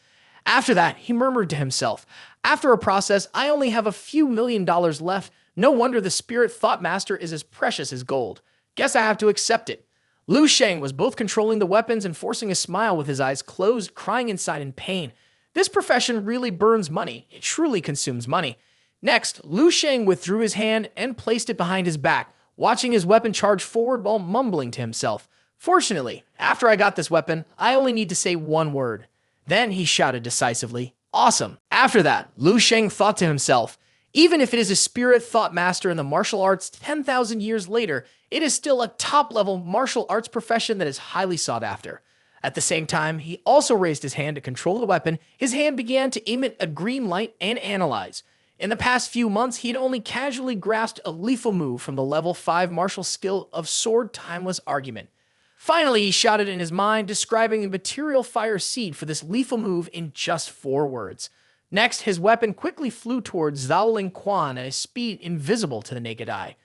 After that, he murmured to himself, after a process, I only have a few $1,000,000 left. No wonder the Spirit Thought Master is as precious as gold. Guess I have to accept it. Lu Sheng was both controlling the weapons and forcing a smile with his eyes closed, crying inside in pain. This profession really burns money. It truly consumes money. Next, Lu Sheng withdrew his hand and placed it behind his back, watching his weapon charge forward while mumbling to himself. Fortunately, after I got this weapon, I only need to say one word. Then he shouted decisively, awesome. After that, Lu Sheng thought to himself, even if it is a spirit thought master in the martial arts 10,000 years later, it is still a top-level martial arts profession that is highly sought after. At the same time, he also raised his hand to control the weapon. His hand began to emit a green light and analyze. In the past few months, he had only casually grasped a lethal move from the level 5 martial skill of Sword Timeless Argument. Finally, he shouted in his mind, describing the material fire seed for this lethal move in just 4 words. Next, his weapon quickly flew towards Zhao Ling Quan at a speed invisible to the naked eye.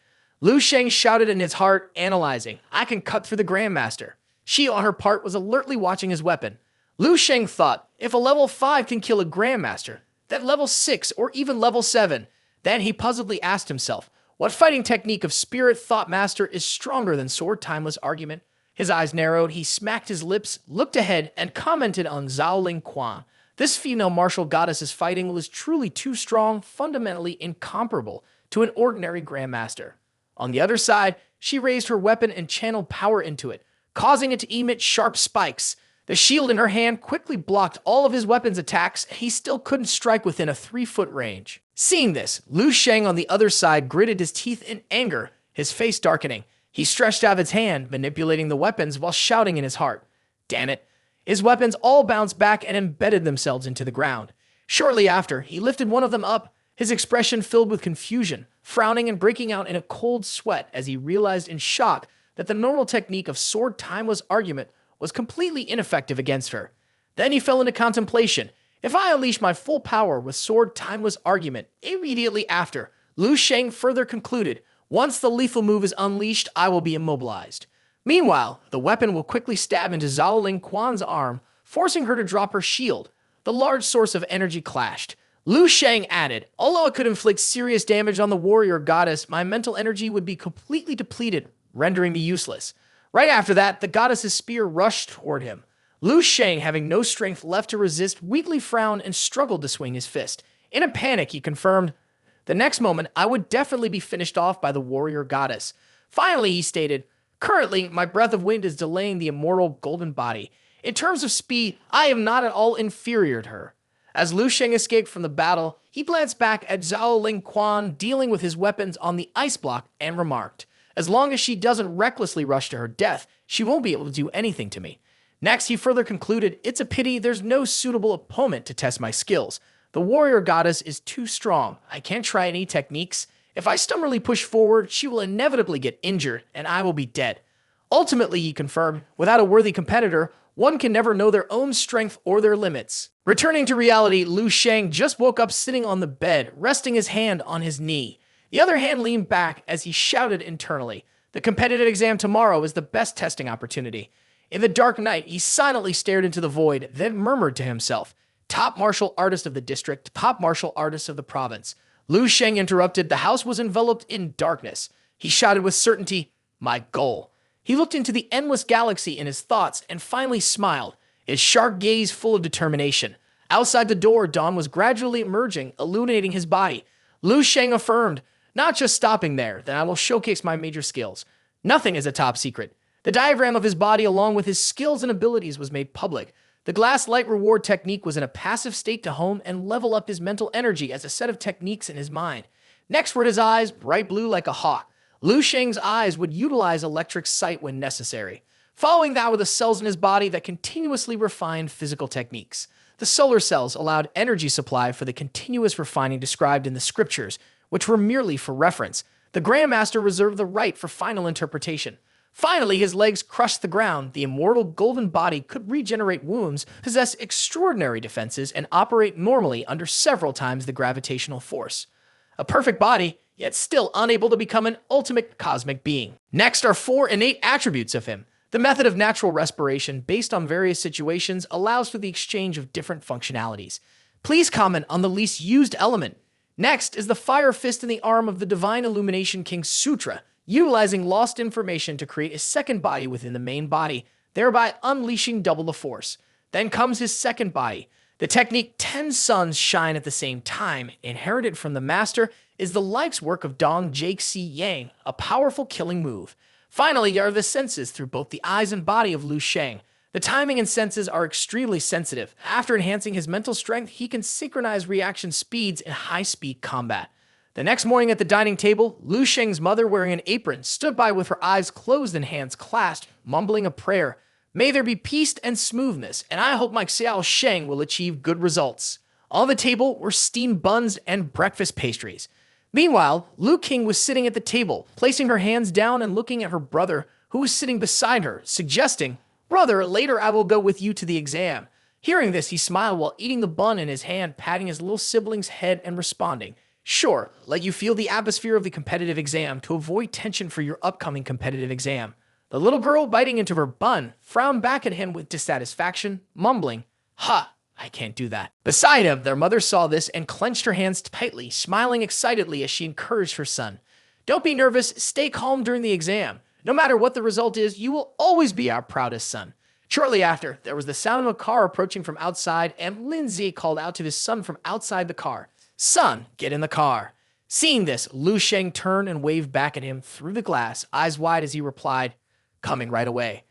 Lu Sheng shouted in his heart, analyzing, I can cut through the Grandmaster. She, on her part, was alertly watching his weapon. Lu Sheng thought, if a level 5 can kill a Grandmaster, that level 6 or even level 7. Then he puzzledly asked himself, what fighting technique of Spirit Thought Master is stronger than Sword Timeless Argument? His eyes narrowed, he smacked his lips, looked ahead, and commented on Zhao Ling Quan. This female martial goddess's fighting was truly too strong, fundamentally incomparable to an ordinary Grandmaster. On the other side, she raised her weapon and channeled power into it, causing it to emit sharp spikes. The shield in her hand quickly blocked all of his weapon's attacks, and he still couldn't strike within a 3-foot range. Seeing this, Lu Sheng on the other side gritted his teeth in anger, his face darkening. He stretched out his hand, manipulating the weapons while shouting in his heart, damn it. His weapons all bounced back and embedded themselves into the ground. Shortly after, he lifted one of them up, his expression filled with confusion, frowning and breaking out in a cold sweat as he realized in shock that the normal technique of Sword Timeless Argument was completely ineffective against her. Then he fell into contemplation. If I unleash my full power with Sword Timeless Argument, immediately after, Lu Sheng further concluded, once the lethal move is unleashed, I will be immobilized. Meanwhile, the weapon will quickly stab into Zhao Ling Quan's arm, forcing her to drop her shield. The large source of energy clashed. Lu Sheng added, although it could inflict serious damage on the warrior goddess, my mental energy would be completely depleted, rendering me useless. Right after that, the goddess's spear rushed toward him. Lu Sheng, having no strength left to resist, weakly frowned and struggled to swing his fist. In a panic, he confirmed, the next moment, I would definitely be finished off by the warrior goddess. Finally, he stated, currently, my breath of wind is delaying the immortal golden body. In terms of speed, I am not at all inferior to her. As Lu Sheng escaped from the battle, he glanced back at Zhao Ling Quan dealing with his weapons on the ice block and remarked, as long as she doesn't recklessly rush to her death, she won't be able to do anything to me. Next, he further concluded, it's a pity there's no suitable opponent to test my skills. The warrior goddess is too strong. I can't try any techniques. If I stubbornly push forward, she will inevitably get injured, and I will be dead. Ultimately, he confirmed, without a worthy competitor, One can never know their own strength or their limits. Returning to reality, Lu Sheng just woke up sitting on the bed, resting his hand on his knee. The other hand leaned back as he shouted internally, "The competitive exam tomorrow is the best testing opportunity." In the dark night, he silently stared into the void, then murmured to himself, "Top martial artist of the district, top martial artist of the province." Lu Sheng interrupted. The house was enveloped in darkness. He shouted with certainty, "My goal." He looked into the endless galaxy in his thoughts and finally smiled, his sharp gaze full of determination. Outside the door, dawn was gradually emerging, illuminating his body. Lu Sheng affirmed, "Not just stopping there, then I will showcase my major skills. Nothing is a top secret." The diagram of his body along with his skills and abilities was made public. The glass light reward technique was in a passive state to hone and level up his mental energy as a set of techniques in his mind. Next were his eyes, bright blue like a hawk. Lu Sheng's eyes would utilize electric sight when necessary. Following that were the cells in his body that continuously refined physical techniques. The solar cells allowed energy supply for the continuous refining described in the scriptures, which were merely for reference. The Grandmaster reserved the right for final interpretation. Finally, his legs crushed the ground. The immortal golden body could regenerate wounds, possess extraordinary defenses, and operate normally under several times the gravitational force. A perfect body, yet still unable to become an ultimate cosmic being. Next are 4 innate attributes of him. The method of natural respiration, based on various situations, allows for the exchange of different functionalities. Please comment on the least used element. Next is the fire fist in the arm of the Divine Illumination King Sutra, utilizing lost information to create a second body within the main body, thereby unleashing double the force. Then comes his second body. The technique 10 suns shine at the same time, inherited from the master, is the life's work of Dong Jake Si Yang, a powerful killing move. Finally are the senses through both the eyes and body of Lu Sheng. The timing and senses are extremely sensitive. After enhancing his mental strength, he can synchronize reaction speeds in high-speed combat. The next morning at the dining table, Lu Sheng's mother, wearing an apron, stood by with her eyes closed and hands clasped, mumbling a prayer. "May there be peace and smoothness, and I hope my Xiao Sheng will achieve good results." On the table were steamed buns and breakfast pastries. Meanwhile, Lu King was sitting at the table, placing her hands down and looking at her brother, who was sitting beside her, suggesting, "Brother, later I will go with you to the exam." Hearing this, he smiled while eating the bun in his hand, patting his little sibling's head and responding, "Sure, let you feel the atmosphere of the competitive exam to avoid tension for your upcoming competitive exam." The little girl, biting into her bun, frowned back at him with dissatisfaction, mumbling, "Ha, I can't do that." Beside him, their mother saw this and clenched her hands tightly, smiling excitedly as she encouraged her son. "Don't be nervous, stay calm during the exam. No matter what the result is, you will always be our proudest son." Shortly after, there was the sound of a car approaching from outside, and Lindsay called out to his son from outside the car, "Son, get in the car." Seeing this, Lu Sheng turned and waved back at him through the glass, eyes wide as he replied, "Coming right away."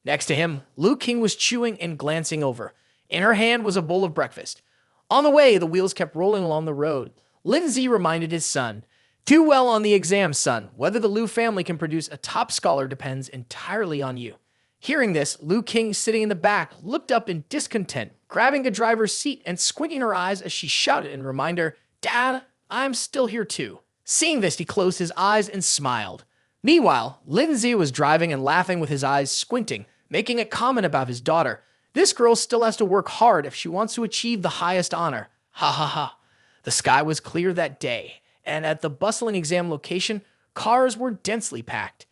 Next to him, Lu King was chewing and glancing over. In her hand was a bowl of breakfast. On the way, the wheels kept rolling along the road. Lindsay reminded his son, "Do well on the exam, son. Whether the Lu family can produce a top scholar depends entirely on you." Hearing this, Lu King, sitting in the back, looked up in discontent, grabbing the driver's seat and squinting her eyes as she shouted in reminder, "Dad, I'm still here too." Seeing this, he closed his eyes and smiled. Meanwhile, Lindsay was driving and laughing with his eyes squinting, making a comment about his daughter. This girl still has to work hard if she wants to achieve the highest honor. Ha ha ha. The sky was clear that day, and at the bustling exam location, cars were densely packed.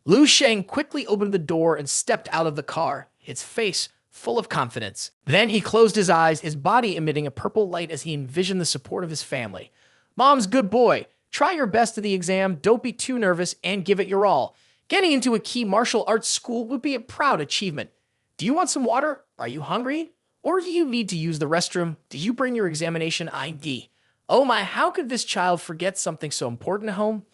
Lu Sheng quickly opened the door and stepped out of the car, his face full of confidence. Then he closed his eyes, his body emitting a purple light as he envisioned the support of his family. "Mom's good boy. Try your best at the exam, don't be too nervous, and give it your all. Getting into a key martial arts school would be a proud achievement. Do you want some water? Are you hungry? Or do you need to use the restroom? Did you bring your examination ID? Oh my, how could this child forget something so important at home?"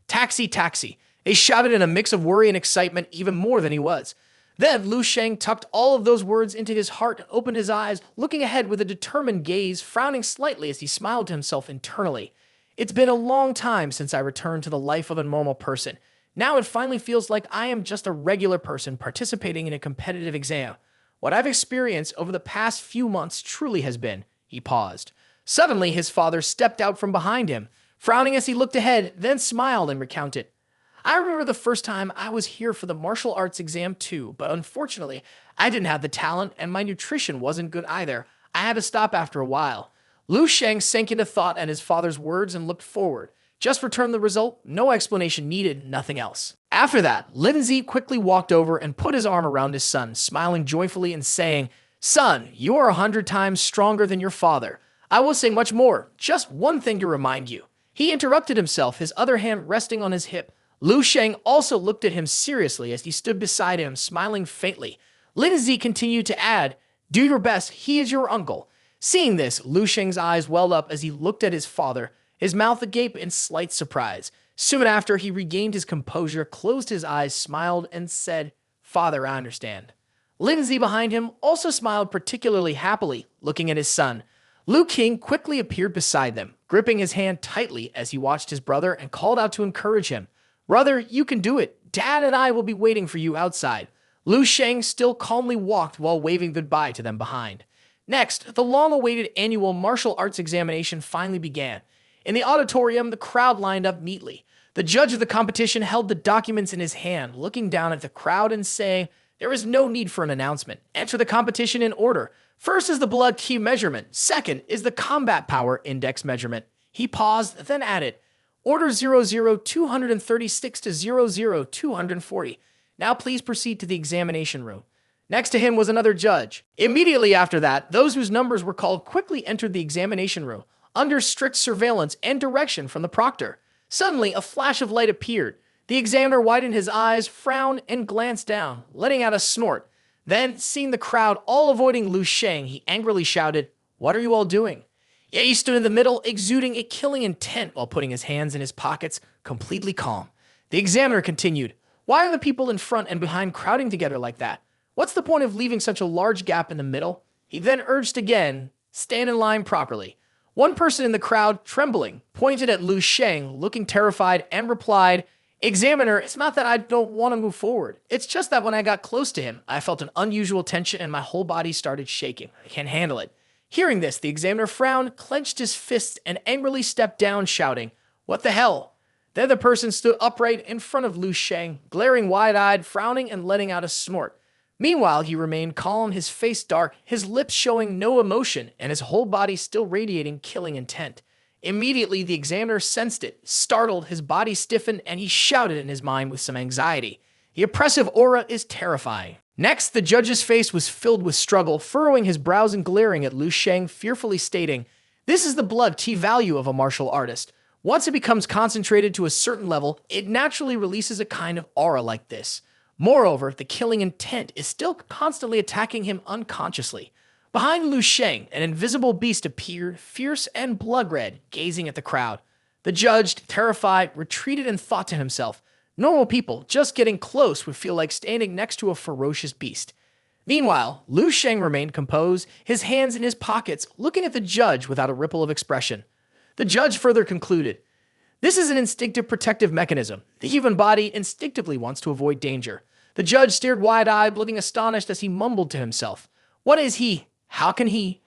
"Taxi, taxi." They shouted in a mix of worry and excitement, even more than he was. Then Lu Sheng tucked all of those words into his heart and opened his eyes, looking ahead with a determined gaze, frowning slightly as he smiled to himself internally. "It's been a long time since I returned to the life of a normal person. Now it finally feels like I am just a regular person participating in a competitive exam. What I've experienced over the past few months truly has been..." He paused. Suddenly, his father stepped out from behind him, frowning as he looked ahead, then smiled and recounted, I remember the first time I was here for the martial arts exam too, but unfortunately, I didn't have the talent and my nutrition wasn't good either. I had to stop after a while. Lu Sheng sank into thought at his father's words and looked forward. Just returned the result, no explanation needed, nothing else. After that, Lindsay quickly walked over and put his arm around his son, smiling joyfully and saying, "Son, you are 100 times stronger than your father. I will say much more, just one thing to remind you." He interrupted himself, his other hand resting on his hip. Lu Sheng also looked at him seriously as he stood beside him, smiling faintly. Lindsay continued to add, "Do your best, he is your uncle." Seeing this, Lu Sheng's eyes welled up as he looked at his father, his mouth agape in slight surprise. Soon after, he regained his composure, closed his eyes, smiled, and said, "Father, I understand." Lindsay behind him also smiled particularly happily, looking at his son. Lu King quickly appeared beside them, gripping his hand tightly as he watched his brother and called out to encourage him. "Brother, you can do it. Dad and I will be waiting for you outside." Lu Sheng still calmly walked while waving goodbye to them behind. Next, the long-awaited annual martial arts examination finally began. In the auditorium, the crowd lined up neatly. The judge of the competition held the documents in his hand, looking down at the crowd and saying, "There is no need for an announcement. Enter the competition in order. First is the blood key measurement. Second is the combat power index measurement." He paused, then added, "Order 00236 to 00240. Now please proceed to the examination room." Next to him was another judge. Immediately after that, those whose numbers were called quickly entered the examination room, under strict surveillance and direction from the proctor. Suddenly, a flash of light appeared. The examiner widened his eyes, frowned, and glanced down, letting out a snort. Then, seeing the crowd all avoiding Lu Sheng, he angrily shouted, "What are you all doing?" Yet he stood in the middle, exuding a killing intent while putting his hands in his pockets, completely calm. The examiner continued, "Why are the people in front and behind crowding together like that? What's the point of leaving such a large gap in the middle?" He then urged again, "Stand in line properly." One person in the crowd, trembling, pointed at Lu Sheng, looking terrified, and replied, "Examiner, it's not that I don't want to move forward. It's just that when I got close to him, I felt an unusual tension and my whole body started shaking. I can't handle it." Hearing this, the examiner frowned, clenched his fists, and angrily stepped down, shouting, "What the hell?" Then the person stood upright in front of Lu Sheng, glaring wide-eyed, frowning, and letting out a snort. Meanwhile, he remained calm, his face dark, his lips showing no emotion, and his whole body still radiating killing intent. Immediately, the examiner sensed it, startled, his body stiffened, and he shouted in his mind with some anxiety, "The oppressive aura is terrifying." Next, the judge's face was filled with struggle, furrowing his brows and glaring at Lu Sheng, fearfully stating, "This is the blood T value of a martial artist. Once it becomes concentrated to a certain level, it naturally releases a kind of aura like this. Moreover, the killing intent is still constantly attacking him unconsciously." Behind Lu Sheng, an invisible beast appeared, fierce and blood-red, gazing at the crowd. The judge, terrified, retreated and thought to himself, normal people just getting close would feel like standing next to a ferocious beast. Meanwhile, Lu Sheng remained composed, his hands in his pockets, looking at the judge without a ripple of expression. The judge further concluded, "This is an instinctive protective mechanism. The human body instinctively wants to avoid danger." The judge stared wide-eyed, looking astonished as he mumbled to himself, "What is he? How can he?"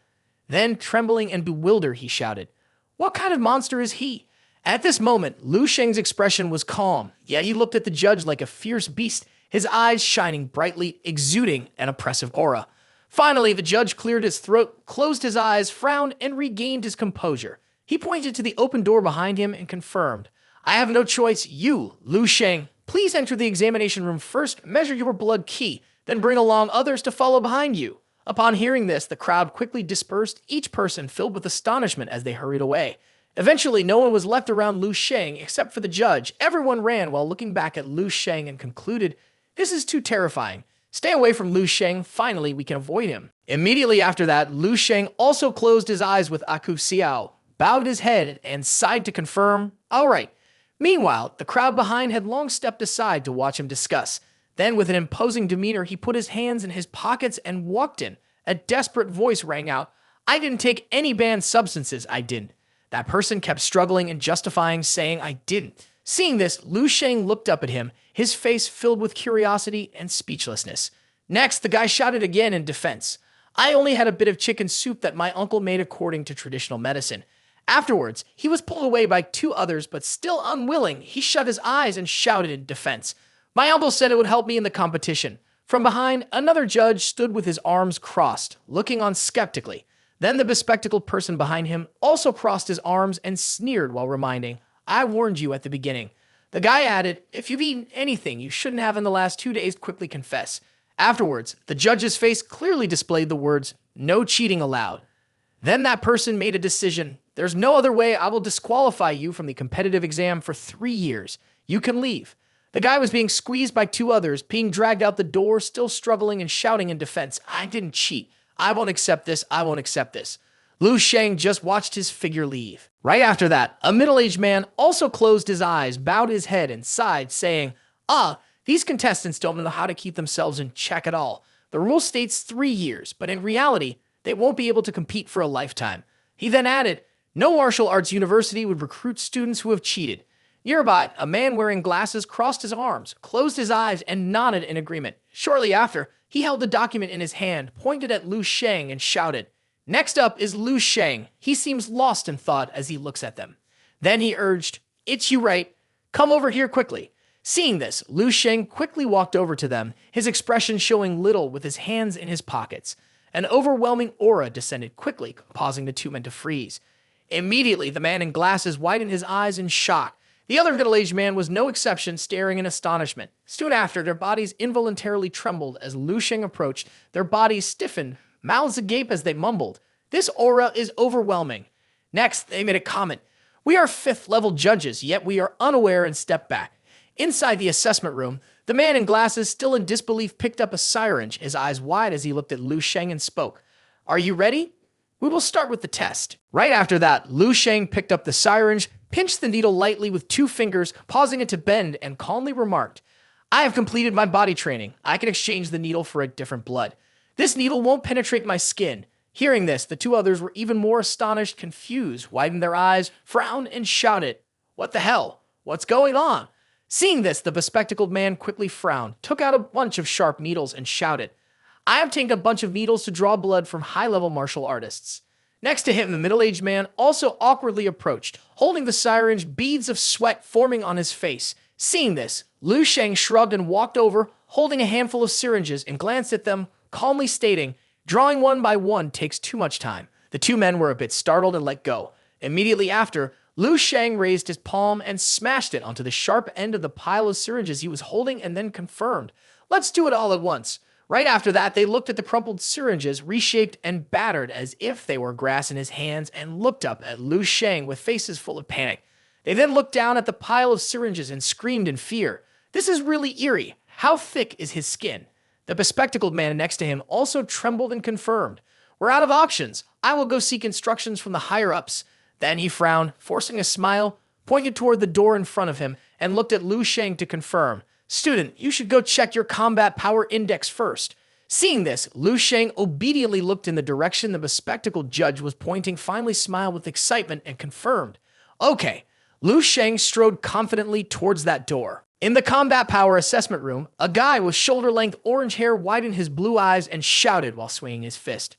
Then, trembling and bewildered, he shouted, "What kind of monster is he?" At this moment, Lu Sheng's expression was calm, yet he looked at the judge like a fierce beast, his eyes shining brightly, exuding an oppressive aura. Finally, the judge cleared his throat, closed his eyes, frowned, and regained his composure. He pointed to the open door behind him and confirmed, "I have no choice. You, Lu Sheng, please enter the examination room first, measure your blood key, then bring along others to follow behind you." Upon hearing this, the crowd quickly dispersed, each person filled with astonishment as they hurried away. Eventually, no one was left around Lu Sheng except for the judge. Everyone ran while looking back at Lu Sheng and concluded, "This is too terrifying. Stay away from Lu Sheng. Finally, we can avoid him." Immediately after that, Lu Sheng also closed his eyes with Aku Xiao, bowed his head, and sighed to confirm, "All right." Meanwhile, the crowd behind had long stepped aside to watch him discuss. Then, with an imposing demeanor, he put his hands in his pockets and walked in. A desperate voice rang out, "I didn't take any banned substances, I didn't." That person kept struggling and justifying, saying, "I didn't." Seeing this, Lu Sheng looked up at him, his face filled with curiosity and speechlessness. Next, the guy shouted again in defense, "I only had a bit of chicken soup that my uncle made according to traditional medicine." Afterwards, he was pulled away by 2 others, but still unwilling, he shut his eyes and shouted in defense. My uncle said it would help me in the competition. From behind, another judge stood with his arms crossed, looking on skeptically. Then the bespectacled person behind him also crossed his arms and sneered while reminding, I warned you at the beginning. The guy added, if you've eaten anything you shouldn't have in the last 2 days, quickly confess. Afterwards, the judge's face clearly displayed the words, no cheating allowed. Then that person made a decision. There's no other way. I will disqualify you from the competitive exam for 3 years. You can leave. The guy was being squeezed by 2 others, being dragged out the door, still struggling and shouting in defense. I didn't cheat. I won't accept this. I won't accept this. Lu Sheng just watched his figure leave. Right after that, a middle-aged man also closed his eyes, bowed his head, and sighed, saying, these contestants don't know how to keep themselves in check at all. The rule states 3 years, but in reality, they won't be able to compete for a lifetime. He then added, no martial arts university would recruit students who have cheated. Nearby, a man wearing glasses crossed his arms, closed his eyes, and nodded in agreement. Shortly after, he held the document in his hand, pointed at Lu Sheng, and shouted, next up is Lu Sheng. He seems lost in thought as he looks at them. Then he urged, it's you, right? Come over here quickly. Seeing this, Lu Sheng quickly walked over to them, his expression showing little with his hands in his pockets. An overwhelming aura descended quickly, causing the 2 men to freeze. Immediately, the man in glasses widened his eyes in shock. The other middle-aged man was no exception, staring in astonishment. Soon after, their bodies involuntarily trembled as Lu Sheng approached. Their bodies stiffened, mouths agape as they mumbled. This aura is overwhelming. Next, they made a comment. We are 5th-level judges, yet we are unaware and stepped back. Inside the assessment room, the man in glasses, still in disbelief, picked up a syringe, his eyes wide as he looked at Lu Sheng and spoke. Are you ready? We will start with the test. Right after that, Lu Sheng picked up the syringe, pinched the needle lightly with 2 fingers, pausing it to bend, and calmly remarked, I have completed my body training. I can exchange the needle for a different blood. This needle won't penetrate my skin. Hearing this, the 2 others were even more astonished, confused, widened their eyes, frowned, and shouted, what the hell? What's going on? Seeing this, the bespectacled man quickly frowned, took out a bunch of sharp needles, and shouted, I have taken a bunch of needles to draw blood from high-level martial artists. Next to him, the middle-aged man also awkwardly approached, holding the syringe, beads of sweat forming on his face. Seeing this, Lu Sheng shrugged and walked over, holding a handful of syringes, and glanced at them, calmly stating, drawing one by one takes too much time. The 2 men were a bit startled and let go. Immediately after, Lu Sheng raised his palm and smashed it onto the sharp end of the pile of syringes he was holding and then confirmed, let's do it all at once. Right after that, they looked at the crumpled syringes, reshaped and battered as if they were grass in his hands, and looked up at Lu Sheng with faces full of panic. They then looked down at the pile of syringes and screamed in fear. This is really eerie. How thick is his skin? The bespectacled man next to him also trembled and confirmed. We're out of options. I will go seek instructions from the higher-ups. Then he frowned, forcing a smile, pointed toward the door in front of him, and looked at Lu Sheng to confirm. Student, you should go check your combat power index first. Seeing this, Lu Sheng obediently looked in the direction the bespectacled judge was pointing, finally smiled with excitement, and confirmed. Okay. Lu Sheng strode confidently towards that door. In the combat power assessment room, a guy with shoulder-length orange hair widened his blue eyes and shouted while swinging his fist.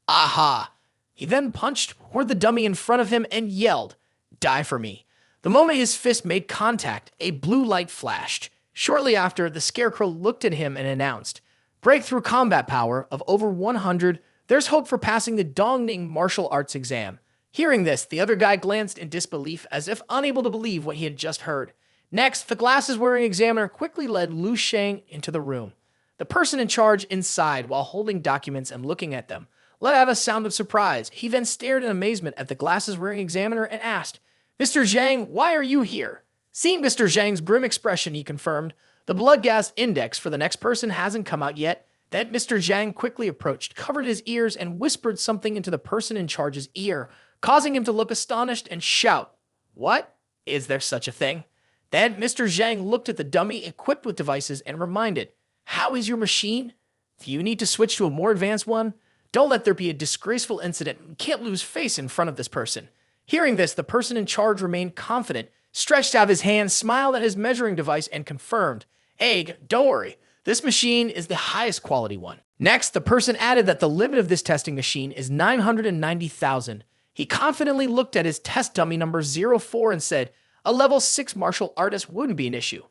Aha! He then punched toward the dummy in front of him and yelled, Die for me. The moment his fist made contact, a blue light flashed. Shortly after, the scarecrow looked at him and announced, Breakthrough combat power of over 100, there's hope for passing the Dongning martial arts exam. Hearing this, the other guy glanced in disbelief as if unable to believe what he had just heard. Next, the glasses-wearing examiner quickly led Lu Sheng into the room. The person in charge inside, while holding documents and looking at them, let out a sound of surprise. He then stared in amazement at the glasses-wearing examiner and asked, Mr. Zhang, why are you here? Seeing Mr. Zhang's grim expression, he confirmed, the blood gas index for the next person hasn't come out yet. Then Mr. Zhang quickly approached, covered his ears, and whispered something into the person in charge's ear, causing him to look astonished and shout, What? Is there such a thing? Then Mr. Zhang looked at the dummy equipped with devices and reminded, How is your machine? Do you need to switch to a more advanced one? Don't let there be a disgraceful incident. You can't lose face in front of this person. Hearing this, the person in charge remained confident, stretched out his hand, smiled at his measuring device, and confirmed, Egg, don't worry. This machine is the highest quality one. Next, the person added that the limit of this testing machine is 990,000. He confidently looked at his test dummy number 04 and said, "A level 6 martial artist wouldn't be an issue."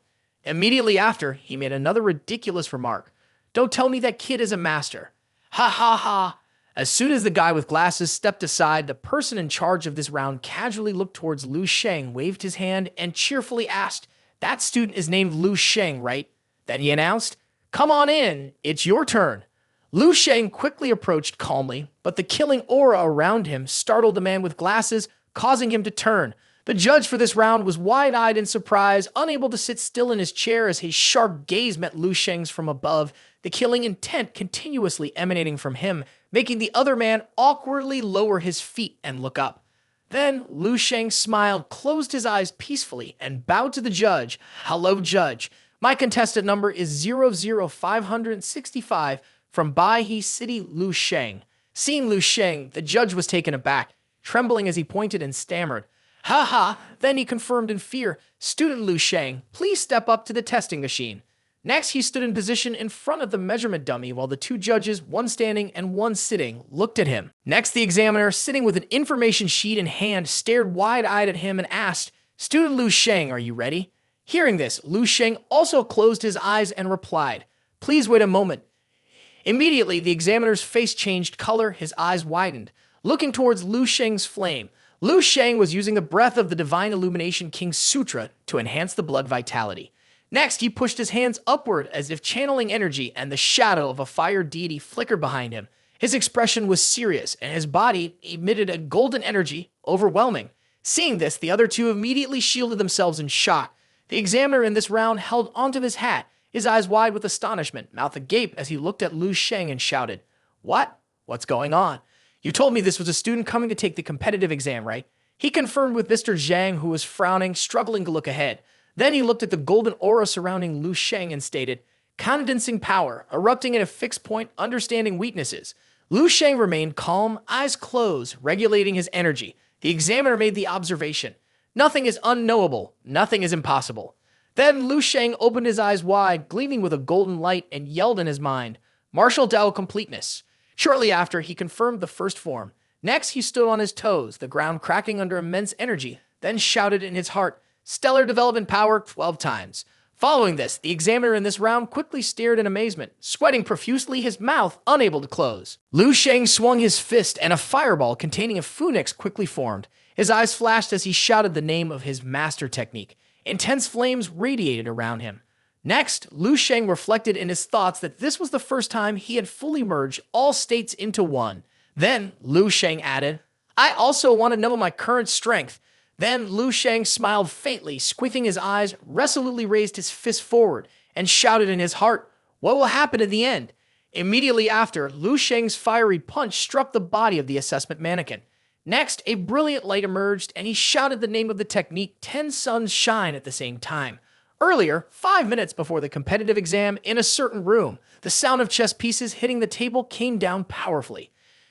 Immediately after, he made another ridiculous remark. "Don't tell me that kid is a master." Ha ha ha. As soon as the guy with glasses stepped aside, the person in charge of this round casually looked towards Lu Sheng, waved his hand, and cheerfully asked, "That student is named Lu Sheng, right?" Then he announced, "Come on in, it's your turn." Lu Sheng quickly approached calmly, but the killing aura around him startled the man with glasses, causing him to turn. The judge for this round was wide-eyed in surprise, unable to sit still in his chair as his sharp gaze met Lu Sheng's from above, the killing intent continuously emanating from him, making the other man awkwardly lower his feet and look up. Then Lu Sheng smiled, closed his eyes peacefully, and bowed to the judge. "Hello, judge. My contestant number is 00565 from Baihe City, Lu Sheng." Seeing Lu Sheng, the judge was taken aback, trembling as he pointed and stammered. "Ha ha." Then he confirmed in fear, "Student Lu Sheng, please step up to the testing machine." Next, he stood in position in front of the measurement dummy while the two judges, one standing and one sitting, looked at him. Next, the examiner, sitting with an information sheet in hand, stared wide-eyed at him and asked, "Student Lu Sheng, are you ready?" Hearing this, Lu Sheng also closed his eyes and replied, "Please wait a moment." Immediately, the examiner's face changed color, his eyes widened. Looking towards Lu Sheng's flame, Lu Sheng was using the breath of the Divine Illumination King Sutra to enhance the blood vitality. Next, he pushed his hands upward as if channeling energy, and the shadow of a fire deity flickered behind him. His expression was serious, and his body emitted a golden energy, overwhelming. Seeing this, the other two immediately shielded themselves in shock. The examiner in this round held onto his hat, his eyes wide with astonishment, mouth agape as he looked at Lu Sheng and shouted, "What? What's going on? You told me this was a student coming to take the competitive exam, right?" He confirmed with Mr. Zhang, who was frowning, struggling to look ahead. Then he looked at the golden aura surrounding Lu Sheng and stated, "Condensing power, erupting at a fixed point, understanding weaknesses." Lu Sheng remained calm, eyes closed, regulating his energy. The examiner made the observation, "Nothing is unknowable, nothing is impossible." Then Lu Sheng opened his eyes wide, gleaming with a golden light, and yelled in his mind, "Martial Dao completeness." Shortly after, he confirmed the first form. Next, he stood on his toes, the ground cracking under immense energy, then shouted in his heart, "Stellar development power 12 times. Following this, the examiner in this round quickly stared in amazement, sweating profusely, his mouth unable to close. Lu Sheng swung his fist, and a fireball containing a phoenix quickly formed. His eyes flashed as he shouted the name of his master technique. Intense flames radiated around him. Next, Lu Sheng reflected in his thoughts that this was the first time he had fully merged all states into one. Then, Lu Sheng added, "I also want to know my current strength." Then Lu Sheng smiled faintly, squinting his eyes, resolutely raised his fist forward, and shouted in his heart, "What will happen in the end?" Immediately after, Lu Sheng's fiery punch struck the body of the assessment mannequin. Next, a brilliant light emerged, and he shouted the name of the technique, 10 Suns Shine, at the same time. Earlier, 5 minutes before the competitive exam, in a certain room, the sound of chess pieces hitting the table came down powerfully.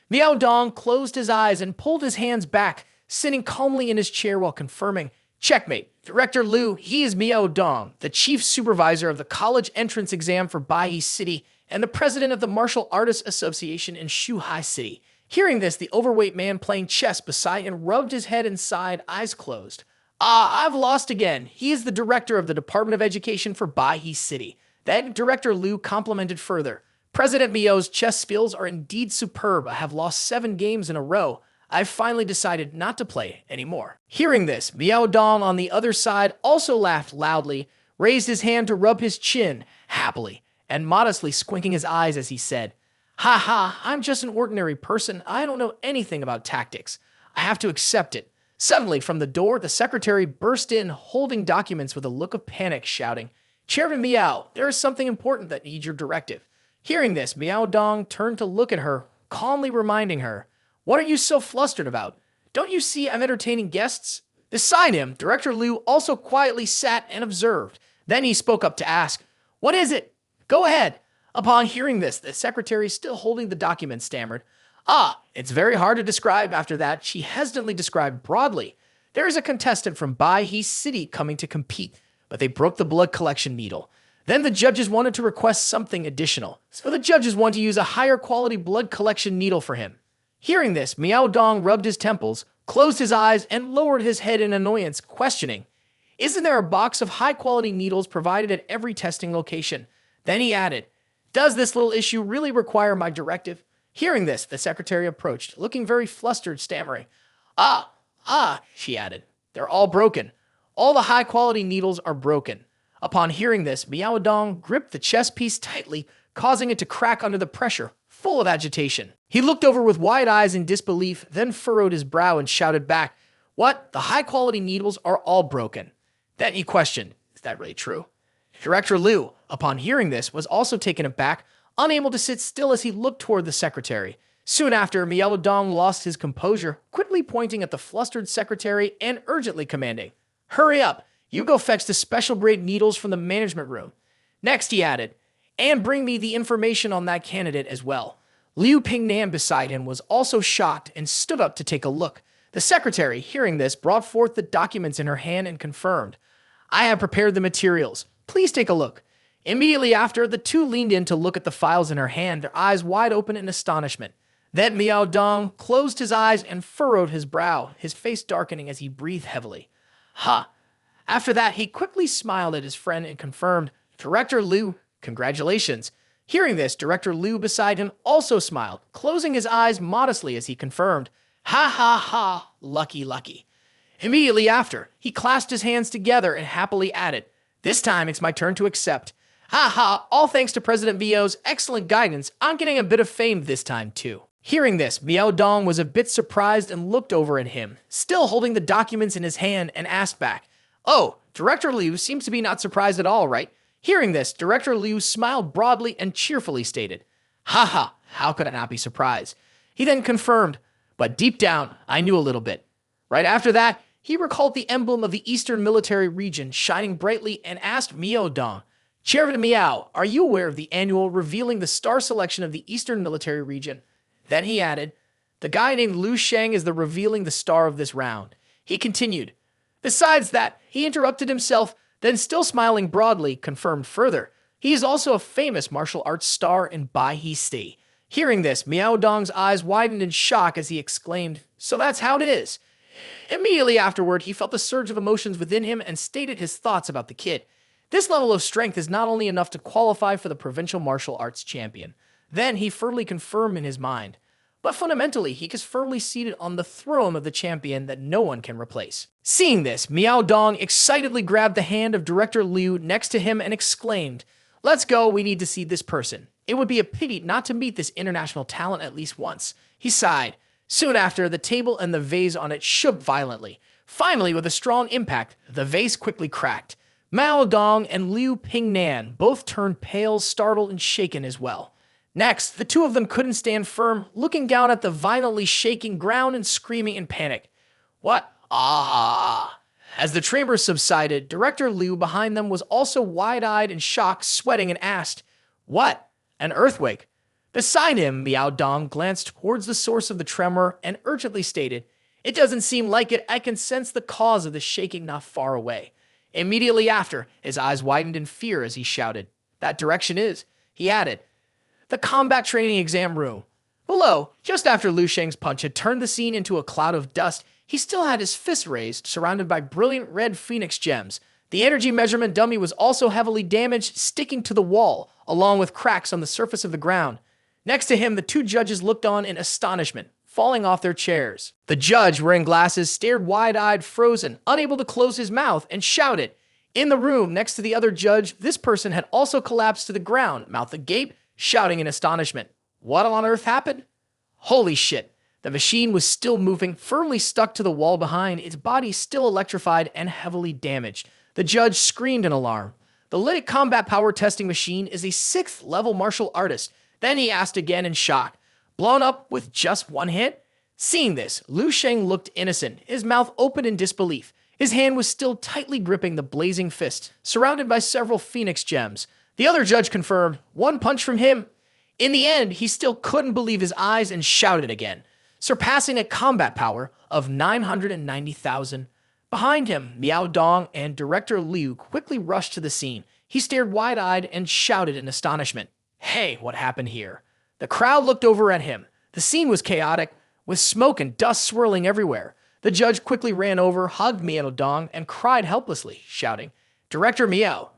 Miao Dong closed his eyes and pulled his hands back, sitting calmly in his chair while confirming, "Checkmate. Director Lu, he is Miao Dong, the chief supervisor of the college entrance exam for Baihe City and the president of the Martial Artists Association in Shuhai City." Hearing this, the overweight man playing chess beside him rubbed his head and sighed, eyes closed. "Ah, I've lost again. He is the director of the Department of Education for Baihe City." Then Director Lu complimented further. "President Miao's chess skills are indeed superb. I have lost 7 games in a row. I've finally decided not to play anymore." Hearing this, Miao Dong on the other side also laughed loudly, raised his hand to rub his chin happily, and modestly squinting his eyes as he said, "Ha ha, I'm just an ordinary person. I don't know anything about tactics. I have to accept it." Suddenly, from the door, the secretary burst in, holding documents with a look of panic, shouting, "Chairman Miao, there is something important that needs your directive." Hearing this, Miao Dong turned to look at her, calmly reminding her, "What are you so flustered about? Don't you see I'm entertaining guests?" Beside him, Director Lu also quietly sat and observed. Then he spoke up to ask, "What is it? Go ahead." Upon hearing this, the secretary, still holding the document, stammered, "Ah, it's very hard to describe." After that, she hesitantly described broadly, "There is a contestant from Baihe City coming to compete, but they broke the blood collection needle. Then the judges wanted to request something additional, so the judges want to use a higher quality blood collection needle for him." Hearing this, Miao Dong rubbed his temples, closed his eyes, and lowered his head in annoyance, questioning, "Isn't there a box of high-quality needles provided at every testing location?" Then he added, "Does this little issue really require my directive?" Hearing this, the secretary approached, looking very flustered, stammering. She added. "They're all broken. All the high-quality needles are broken." Upon hearing this, Miao Dong gripped the chess piece tightly, causing it to crack under the pressure, full of agitation. He looked over with wide eyes in disbelief, then furrowed his brow and shouted back, "What? The high-quality needles are all broken." Then he questioned, "Is that really true?" Director Lu, upon hearing this, was also taken aback, unable to sit still as he looked toward the secretary. Soon after, Miao Dong lost his composure, quickly pointing at the flustered secretary and urgently commanding, "Hurry up! You go fetch the special-grade needles from the management room." Next, he added, "And bring me the information on that candidate as well." Liu Pingnan beside him was also shocked and stood up to take a look. The secretary, hearing this, brought forth the documents in her hand and confirmed, "I have prepared the materials. Please take a look." Immediately after, the two leaned in to look at the files in her hand, their eyes wide open in astonishment. Then Miao Dong closed his eyes and furrowed his brow, his face darkening as he breathed heavily. "Ha!" After that, he quickly smiled at his friend and confirmed, "Director Liu, congratulations." Hearing this, Director Liu beside him also smiled, closing his eyes modestly as he confirmed, "Ha ha ha, lucky, lucky." Immediately after, he clasped his hands together and happily added, "This time it's my turn to accept. Ha ha, all thanks to President Vio's excellent guidance, I'm getting a bit of fame this time too." Hearing this, Miao Dong was a bit surprised and looked over at him, still holding the documents in his hand, and asked back, "Oh, Director Liu seems to be not surprised at all, right?" Hearing this, Director Liu smiled broadly and cheerfully stated, "Ha ha, how could I not be surprised?" He then confirmed, "But deep down, I knew a little bit." Right after that, he recalled the emblem of the Eastern Military Region shining brightly and asked Miao Dong, "Chairman Miao, are you aware of the annual revealing the star selection of the Eastern Military Region?" Then he added, "The guy named Lu Sheng is the revealing the star of this round." He continued, "Besides that," he interrupted himself, then still smiling broadly, confirmed further, "He is also a famous martial arts star in Bai He Sti." Hearing this, Miao Dong's eyes widened in shock as he exclaimed, "So that's how it is." Immediately afterward, he felt a surge of emotions within him and stated his thoughts about the kid. This level of strength is not only enough to qualify for the Provincial Martial Arts Champion. Then he firmly confirmed in his mind, but fundamentally, he is firmly seated on the throne of the champion that no one can replace. Seeing this, Miao Dong excitedly grabbed the hand of Director Liu next to him and exclaimed, "Let's go, we need to see this person. It would be a pity not to meet this international talent at least once." He sighed. Soon after, the table and the vase on it shook violently. Finally, with a strong impact, the vase quickly cracked. Miao Dong and Liu Pingnan both turned pale, startled, and shaken as well. Next, the two of them couldn't stand firm, looking down at the violently shaking ground and screaming in panic. "What? Ah!" As the tremors subsided, Director Liu behind them was also wide-eyed and shocked, sweating, and asked, "What? An earthquake?" Beside him, Miao Dong glanced towards the source of the tremor and urgently stated, "It doesn't seem like it. I can sense the cause of the shaking not far away." Immediately after, his eyes widened in fear as he shouted, "That direction is," he added, "the combat training exam room." Below, just after Lu Sheng's punch had turned the scene into a cloud of dust, he still had his fist raised, surrounded by brilliant red phoenix gems. The energy measurement dummy was also heavily damaged, sticking to the wall, along with cracks on the surface of the ground. Next to him, the two judges looked on in astonishment, falling off their chairs. The judge, wearing glasses, stared wide-eyed, frozen, unable to close his mouth, and shouted. In the room next to the other judge, this person had also collapsed to the ground, mouth agape, shouting in astonishment. What on earth happened? Holy shit. The machine was still moving, firmly stuck to the wall behind, its body still electrified and heavily damaged. The judge screamed in alarm. The Lytic combat power testing machine is a 6th level martial artist. Then he asked again in shock. Blown up with just one hit? Seeing this, Lu Sheng looked innocent, his mouth open in disbelief. His hand was still tightly gripping the blazing fist, surrounded by several phoenix gems. The other judge confirmed, one punch from him. In the end, he still couldn't believe his eyes and shouted again, surpassing a combat power of 990,000. Behind him, Miao Dong and Director Liu quickly rushed to the scene. He stared wide-eyed and shouted in astonishment. Hey, what happened here? The crowd looked over at him. The scene was chaotic. with smoke and dust swirling everywhere. The judge quickly ran over, hugged Miao Dong, and cried helplessly, shouting, Director Miao,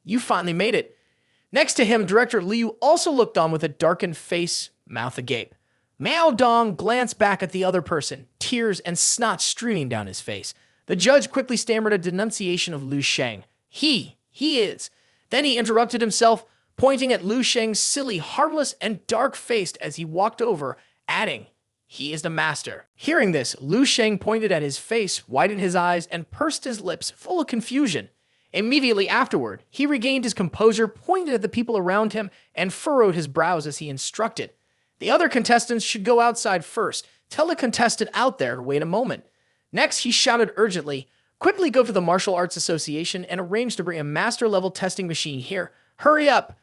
you finally made it. Next to him, Director Liu also looked on with a darkened face, mouth agape. Miao Dong glanced back at the other person, tears and snot streaming down his face. The judge quickly stammered a denunciation of Lu Sheng. He is. Then he interrupted himself, pointing at Lu Sheng's silly, harmless, and dark-faced as he walked over, adding, he is the master. Hearing this, Lu Sheng pointed at his face, widened his eyes, and pursed his lips, full of confusion. Immediately afterward, he regained his composure, pointed at the people around him, and furrowed his brows as he instructed. The other contestants should go outside first. Tell the contestant out there to wait a moment. Next, he shouted urgently, quickly go to the Martial Arts Association and arrange to bring a master-level testing machine here. Hurry up!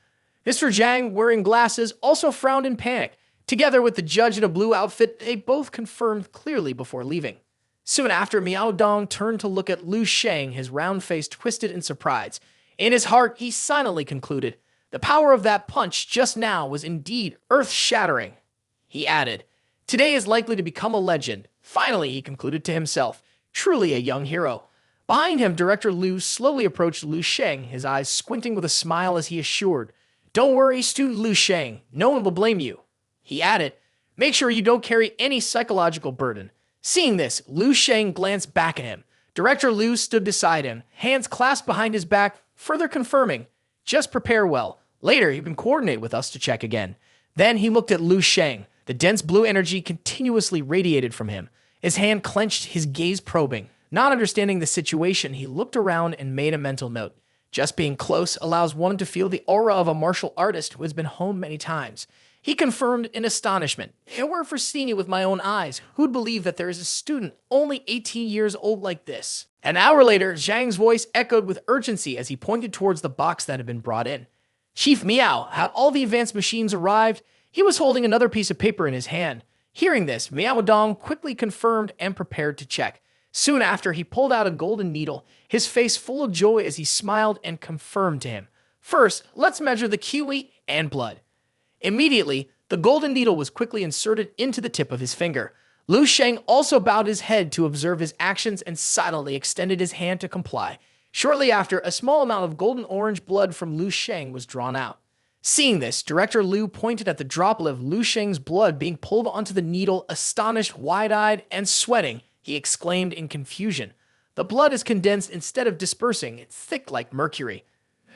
Mr. Zhang, wearing glasses, also frowned in panic. Together with the judge in a blue outfit, they both confirmed clearly before leaving. Soon after, Miao Dong turned to look at Lu Sheng, his round face twisted in surprise. In his heart, he silently concluded, the power of that punch just now was indeed earth-shattering. He added, today is likely to become a legend. Finally, he concluded to himself, truly a young hero. Behind him, Director Liu slowly approached Lu Sheng, his eyes squinting with a smile as he assured, don't worry, student Lu Sheng, no one will blame you. He added, make sure you don't carry any psychological burden. Seeing this, Lu Sheng glanced back at him. Director Liu stood beside him, hands clasped behind his back, further confirming, just prepare well. Later, you can coordinate with us to check again. Then he looked at Lu Sheng. The dense blue energy continuously radiated from him. His hand clenched, his gaze probing. Not understanding the situation, he looked around and made a mental note. Just being close allows one to feel the aura of a martial artist who has been home many times. He confirmed in astonishment, if it were for seeing it with my own eyes, who'd believe that there is a student only 18 years old like this? An hour later, Zhang's voice echoed with urgency as he pointed towards the box that had been brought in. Chief Miao, had all the advanced machines arrived? He was holding another piece of paper in his hand. Hearing this, Miao Dong quickly confirmed and prepared to check. Soon after, he pulled out a golden needle, his face full of joy as he smiled and confirmed to him. First, let's measure the kiwi and blood. Immediately, the golden needle was quickly inserted into the tip of his finger. Lu Sheng also bowed his head to observe his actions and silently extended his hand to comply. Shortly after, a small amount of golden orange blood from Lu Sheng was drawn out. Seeing this, Director Liu pointed at the droplet of Lu Sheng's blood being pulled onto the needle, astonished, wide-eyed, and sweating. He exclaimed in confusion. The blood is condensed instead of dispersing. It's thick like mercury.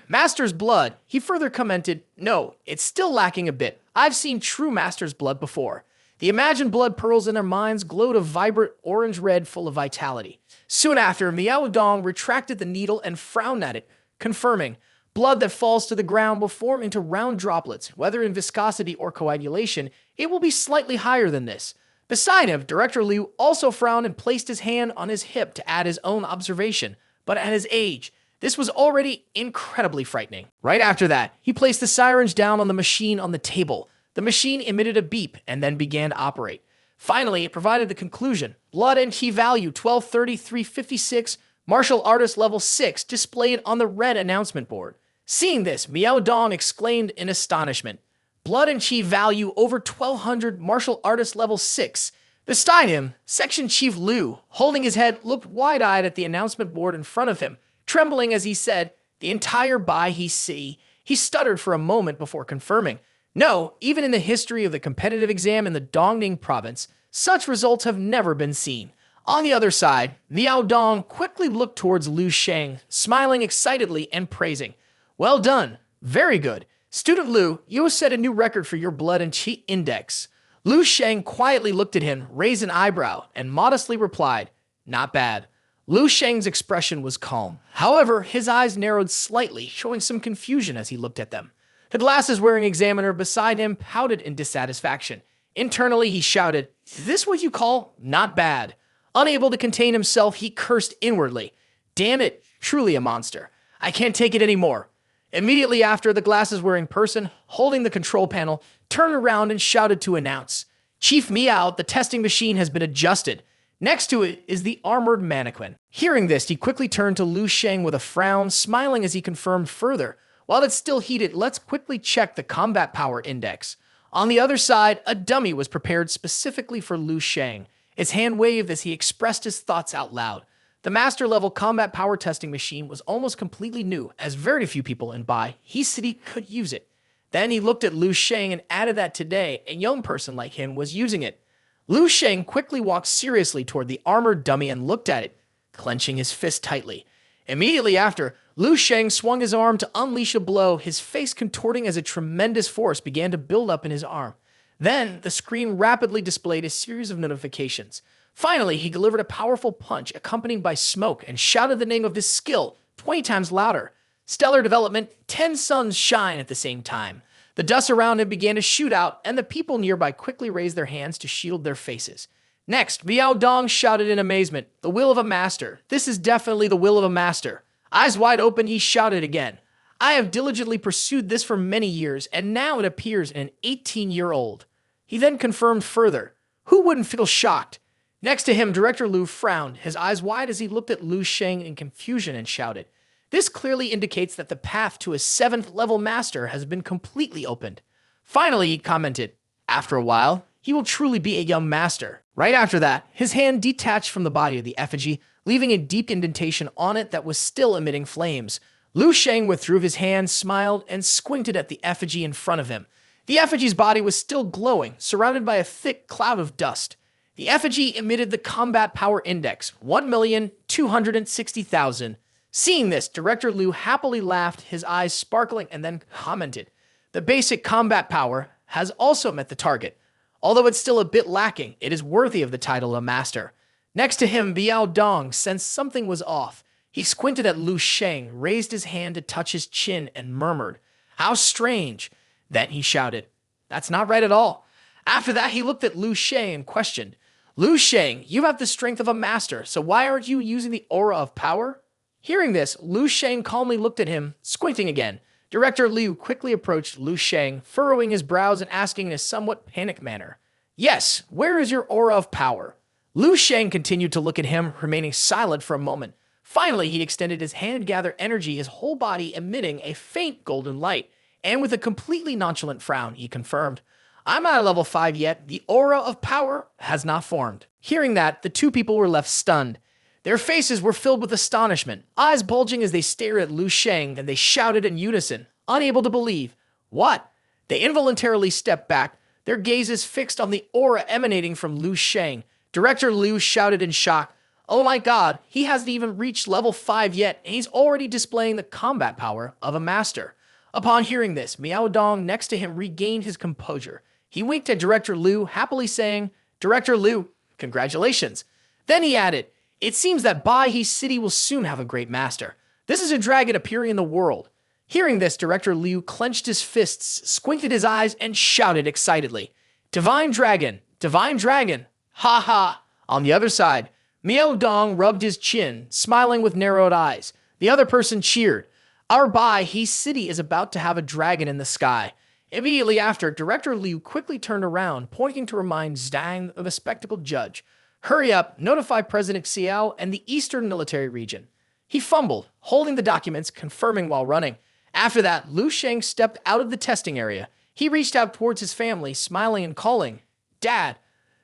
Master's blood, he further commented, no, it's still lacking a bit. I've seen true Master's blood before. The imagined blood pearls in their minds glowed a vibrant orange-red full of vitality. Soon after, Miao Dong retracted the needle and frowned at it, confirming, blood that falls to the ground will form into round droplets. Whether in viscosity or coagulation, it will be slightly higher than this. Beside him, Director Liu also frowned and placed his hand on his hip to add his own observation. But at his age, this was already incredibly frightening. Right after that, he placed the syringe down on the machine on the table. The machine emitted a beep and then began to operate. Finally, it provided the conclusion. Blood and key value 1230-356, martial artist level 6 displayed on the red announcement board. Seeing this, Miao Dong exclaimed in astonishment. Blood and chi value over 1200, martial artist level 6. Beside him, Section Chief Liu, holding his head, looked wide-eyed at the announcement board in front of him, trembling as he said, the entire Bai he see. He stuttered for a moment before confirming. No, even in the history of the competitive exam in the Dongning province, such results have never been seen. On the other side, Miao Dong quickly looked towards Lu Sheng, smiling excitedly and praising. Well done. Very good. Student Lu, you have set a new record for your blood and chi index. Lu Sheng quietly looked at him, raised an eyebrow, and modestly replied, not bad. Lu Sheng's expression was calm. However, his eyes narrowed slightly, showing some confusion as he looked at them. The glasses-wearing examiner beside him pouted in dissatisfaction. Internally, he shouted, is this what you call not bad? Unable to contain himself, he cursed inwardly. Damn it, truly a monster. I can't take it anymore. Immediately after, the glasses-wearing person, holding the control panel, turned around and shouted to announce, Chief Miao, the testing machine has been adjusted. Next to it is the armored mannequin. Hearing this, he quickly turned to Lu Sheng with a frown, smiling as he confirmed further. While it's still heated, let's quickly check the combat power index. On the other side, a dummy was prepared specifically for Lu Sheng. His hand waved as he expressed his thoughts out loud. The master-level combat power testing machine was almost completely new, as very few people in Bai He City could use it. Then he looked at Lu Sheng and added that today, a young person like him was using it. Lu Sheng quickly walked seriously toward the armored dummy and looked at it, clenching his fist tightly. Immediately after, Lu Sheng swung his arm to unleash a blow, his face contorting as a tremendous force began to build up in his arm. Then, the screen rapidly displayed a series of notifications. Finally, he delivered a powerful punch accompanied by smoke and shouted the name of his skill 20 times louder. Stellar development, 10 suns shine at the same time. The dust around him began to shoot out, and the people nearby quickly raised their hands to shield their faces. Next, Miao Dong shouted in amazement, "The will of a master. This is definitely the will of a master." Eyes wide open, he shouted again. "I have diligently pursued this for many years, and now it appears in an 18-year-old. He then confirmed further. Who wouldn't feel shocked? Next to him, Director Lu frowned, his eyes wide as he looked at Lu Sheng in confusion and shouted. This clearly indicates that the path to a 7th-level master has been completely opened. Finally, he commented, after a while, he will truly be a young master. Right after that, his hand detached from the body of the effigy, leaving a deep indentation on it that was still emitting flames. Lu Sheng withdrew his hand, smiled, and squinted at the effigy in front of him. The effigy's body was still glowing, surrounded by a thick cloud of dust. The effigy emitted the combat power index, 1,260,000. Seeing this, Director Lu happily laughed, his eyes sparkling, and then commented, "The basic combat power has also met the target. Although it's still a bit lacking, it is worthy of the title of master." Next to him, Biao Dong sensed something was off. He squinted at Lu Sheng, raised his hand to touch his chin, and murmured, "How strange." Then he shouted, "That's not right at all." After that, he looked at Lu Sheng and questioned, "Lu Sheng, you have the strength of a master, so why aren't you using the aura of power?" Hearing this, Lu Sheng calmly looked at him, squinting again. Director Liu quickly approached Lu Sheng, furrowing his brows and asking in a somewhat panicked manner, "Yes, where is your aura of power?" Lu Sheng continued to look at him, remaining silent for a moment. Finally, he extended his hand to gather energy, his whole body emitting a faint golden light, and with a completely nonchalant frown, he confirmed, "I'm not at level 5 yet. The aura of power has not formed." Hearing that, the two people were left stunned. Their faces were filled with astonishment, eyes bulging as they stared at Lu Sheng, and they shouted in unison, unable to believe. "What?" They involuntarily stepped back, their gazes fixed on the aura emanating from Lu Sheng. Director Liu shouted in shock, "Oh my god, he hasn't even reached level 5 yet, and he's already displaying the combat power of a master." Upon hearing this, Miao Dong next to him regained his composure. He winked at Director Liu, happily saying, "Director Liu, congratulations." Then he added, "It seems that Bai He City will soon have a great master. This is a dragon appearing in the world." Hearing this, Director Liu clenched his fists, squinted his eyes, and shouted excitedly, "Divine dragon! Divine dragon! Ha ha!" On the other side, Miao Dong rubbed his chin, smiling with narrowed eyes. The other person cheered. "Our Bai He City is about to have a dragon in the sky." Immediately after, Director Liu quickly turned around, pointing to remind Zhang of a spectacled judge. "Hurry up, notify President Xiao and the Eastern Military Region." He fumbled, holding the documents, confirming while running. After that, Lu Sheng stepped out of the testing area. He reached out towards his family, smiling and calling, "Dad."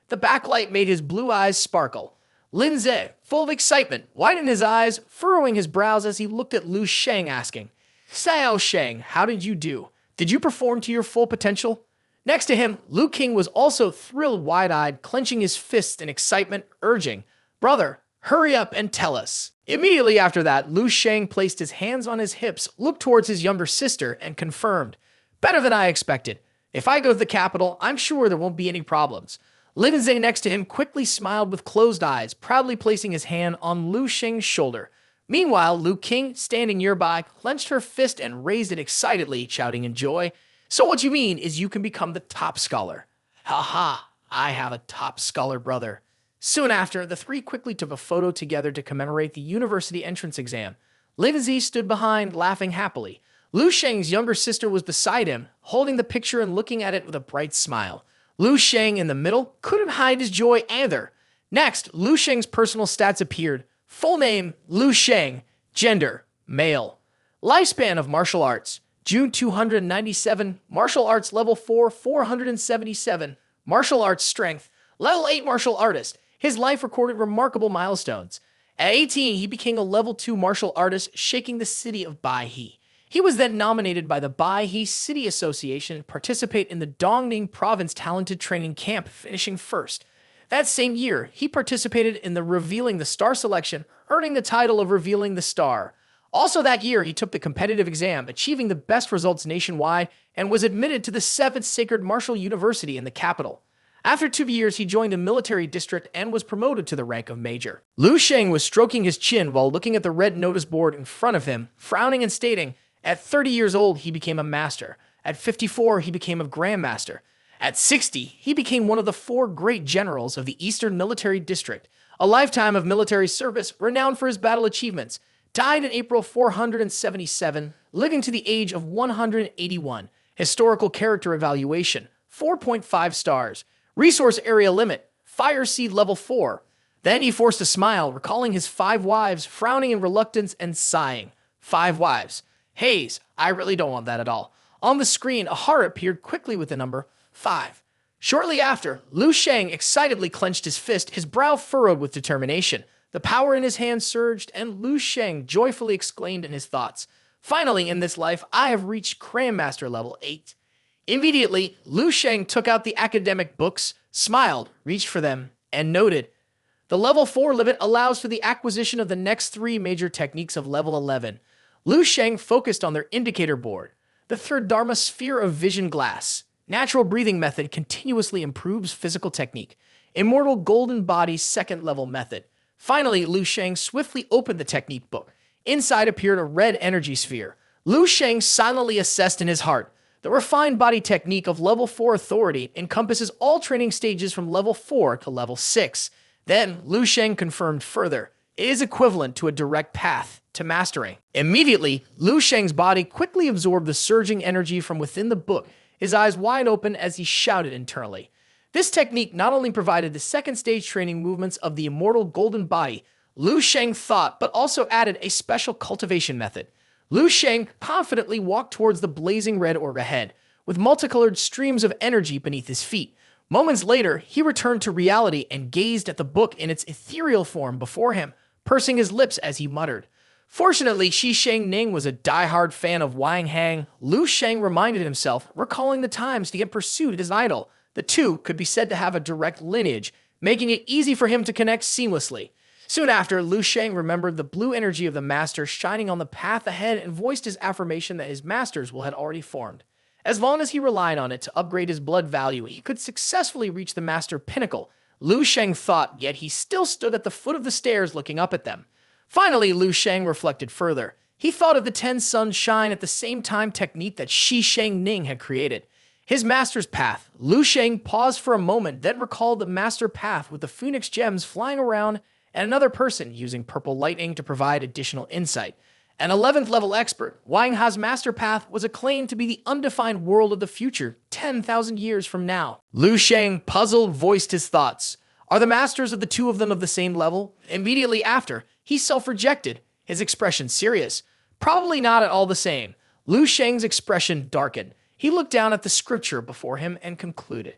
The backlight made his blue eyes sparkle. Lin Ze, full of excitement, widened his eyes, furrowing his brows as he looked at Lu Sheng, asking, "Xiao Sheng, how did you do? Did you perform to your full potential?" Next to him, Lu King was also thrilled, wide-eyed, clenching his fists in excitement, urging, "Brother, hurry up and tell us." Immediately after that, Lu Sheng placed his hands on his hips, looked towards his younger sister, and confirmed, "Better than I expected. If I go to the capital, I'm sure there won't be any problems." Lin Zhe next to him quickly smiled with closed eyes, proudly placing his hand on Lu Sheng's shoulder. Meanwhile, Lu King, standing nearby, clenched her fist and raised it excitedly, shouting in joy, "So what you mean is you can become the top scholar." "Ha ha, I have a top scholar brother." Soon after, the three quickly took a photo together to commemorate the university entrance exam. Lin Zi stood behind, laughing happily. Lu Sheng's younger sister was beside him, holding the picture and looking at it with a bright smile. Lu Sheng in the middle couldn't hide his joy either. Next, Lu Sheng's personal stats appeared. Full name, Lu Sheng. Gender, male. Lifespan of martial arts, June 297, martial arts level 4, 477, martial arts strength, level 8 martial artist. His life recorded remarkable milestones. At 18, he became a level 2 martial artist, shaking the city of Baihe. He was then nominated by the Baihe City Association to participate in the Dongning Province Talented Training Camp, finishing first. That same year, he participated in the Revealing the Star selection, earning the title of Revealing the Star. Also that year, he took the competitive exam, achieving the best results nationwide, and was admitted to the 7th Sacred Martial University in the capital. After 2 years, he joined a military district and was promoted to the rank of major. Lu Sheng was stroking his chin while looking at the red notice board in front of him, frowning and stating, at 30 years old, he became a master. At 54, he became a grandmaster. At 60, he became one of the 4 great generals of the Eastern Military District, a lifetime of military service renowned for his battle achievements. Died in April 477, living to the age of 181. Historical character evaluation, 4.5 stars. Resource area limit, fire seed level 4. Then he forced a smile, recalling his 5 wives, frowning in reluctance and sighing. 5 wives. Haze, I really don't want that at all. On the screen, a heart appeared quickly with the number 5. Shortly after, Lu Sheng excitedly clenched his fist, his brow furrowed with determination. The power in his hand surged, and Lu Sheng joyfully exclaimed in his thoughts, finally in this life, I have reached Grandmaster level 8. Immediately, Lu Sheng took out the academic books, smiled, reached for them, and noted, the level 4 limit allows for the acquisition of the next 3 major techniques of level 11. Lu Sheng focused on their indicator board. The third Dharma sphere of vision glass. Natural breathing method continuously improves physical technique. Immortal golden body second level method. Finally, Lu Sheng swiftly opened the technique book. Inside appeared a red energy sphere. Lu Sheng silently assessed in his heart. The refined body technique of level 4 authority encompasses all training stages from level 4 to level 6. Then, Lu Sheng confirmed further. It is equivalent to a direct path to mastering. Immediately, Lu Sheng's body quickly absorbed the surging energy from within the book, his eyes wide open as he shouted internally. This technique not only provided the second stage training movements of the immortal golden body, Lu Sheng thought, but also added a special cultivation method. Lu Sheng confidently walked towards the blazing red orb ahead, with multicolored streams of energy beneath his feet. Moments later, he returned to reality and gazed at the book in its ethereal form before him, pursing his lips as he muttered. Fortunately, Shi Sheng Ning was a die-hard fan of Wang Hang. Lu Sheng reminded himself, recalling the times he had pursued his idol. The two could be said to have a direct lineage, making it easy for him to connect seamlessly. Soon after, Lu Sheng remembered the blue energy of the master shining on the path ahead and voiced his affirmation that his master's will had already formed. As long as he relied on it to upgrade his blood value, he could successfully reach the master pinnacle. Lu Sheng thought, yet he still stood at the foot of the stairs looking up at them. Finally, Lu Sheng reflected further. He thought of the 10 suns shine at the same time technique that Shi Sheng Ning had created. His master's path. Lu Sheng paused for a moment, then recalled the master path with the phoenix gems flying around and another person using purple lightning to provide additional insight. An 11th level expert, Wang Ha's master path was acclaimed to be the undefined world of the future, 10,000 years from now. Lu Sheng, puzzled, voiced his thoughts. Are the masters of the two of them of the same level? Immediately after, he self-rejected, his expression serious. Probably not at all the same. Lu Sheng's expression darkened. He looked down at the scripture before him and concluded,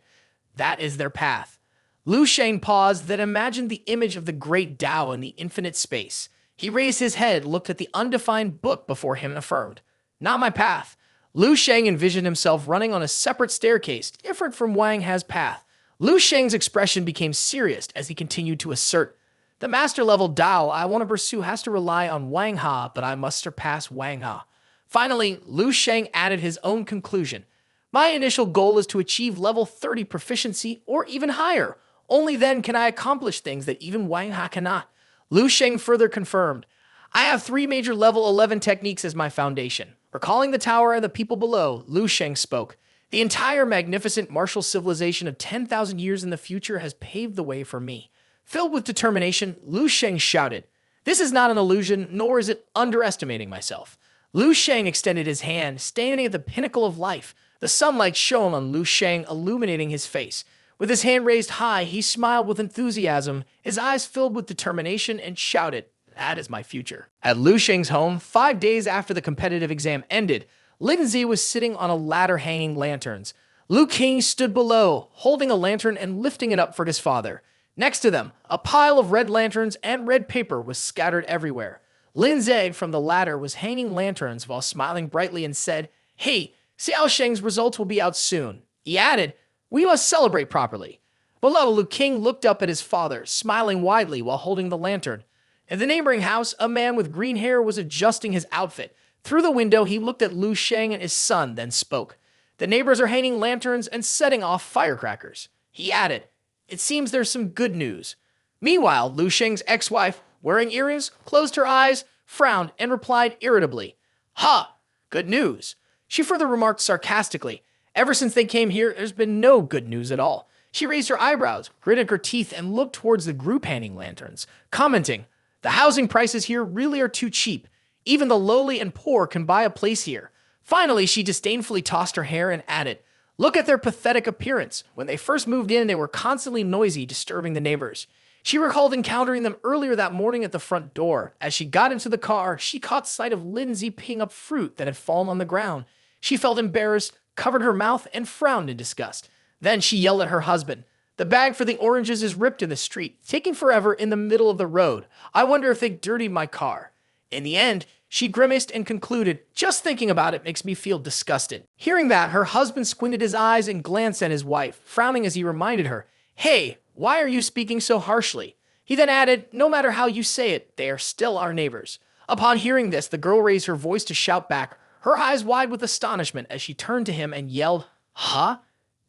that is their path. Lu Sheng paused, then imagined the image of the great Tao in the infinite space. He raised his head, looked at the undefined book before him and affirmed, not my path. Lu Sheng envisioned himself running on a separate staircase, different from Wang Ha's path. Lu Sheng's expression became serious as he continued to assert, the master-level Tao I want to pursue has to rely on Wang Ha, but I must surpass Wang Ha. Finally, Lu Sheng added his own conclusion. My initial goal is to achieve level 30 proficiency or even higher. Only then can I accomplish things that even Wang Ha cannot. Lu Sheng further confirmed, I have 3 major level 11 techniques as my foundation. Recalling the tower and the people below, Lu Sheng spoke. The entire magnificent martial civilization of 10,000 years in the future has paved the way for me. Filled with determination, Lu Sheng shouted, this is not an illusion, nor is it underestimating myself. Lu Sheng extended his hand, standing at the pinnacle of life. The sunlight shone on Lu Sheng, illuminating his face. With his hand raised high, he smiled with enthusiasm, his eyes filled with determination, and shouted, that is my future. At Lu Sheng's home, 5 days after the competitive exam ended, Lindsay was sitting on a ladder hanging lanterns. Lu King stood below, holding a lantern and lifting it up for his father. Next to them, a pile of red lanterns and red paper was scattered everywhere. Lindsay from the ladder was hanging lanterns while smiling brightly and said, "Hey, Xiao Sheng's results will be out soon." He added, "We must celebrate properly." Below, Lu King looked up at his father, smiling widely while holding the lantern. In the neighboring house, a man with green hair was adjusting his outfit. Through the window, he looked at Lu Sheng and his son, then spoke. "The neighbors are hanging lanterns and setting off firecrackers." He added, "It seems there's some good news." Meanwhile, Lu Sheng's ex-wife, wearing earrings, closed her eyes, frowned, and replied irritably, "Ha! Good news." She further remarked sarcastically, "Ever since they came here, there's been no good news at all." She raised her eyebrows, gritted her teeth, and looked towards the group hanging lanterns, commenting, "The housing prices here really are too cheap. Even the lowly and poor can buy a place here." Finally, she disdainfully tossed her hair and added, "Look at their pathetic appearance. When they first moved in, they were constantly noisy, disturbing the neighbors." She recalled encountering them earlier that morning at the front door. As she got into the car, she caught sight of Lindsay picking up fruit that had fallen on the ground. She felt embarrassed, covered her mouth, and frowned in disgust. Then she yelled at her husband, "The bag for the oranges is ripped in the street, taking forever in the middle of the road. I wonder if they dirtied my car." In the end, she grimaced and concluded, "Just thinking about it makes me feel disgusted." Hearing that, her husband squinted his eyes and glanced at his wife, frowning as he reminded her, "Hey, why are you speaking so harshly?" He then added, "No matter how you say it, they are still our neighbors." Upon hearing this, the girl raised her voice to shout back, her eyes wide with astonishment as she turned to him and yelled, "Huh?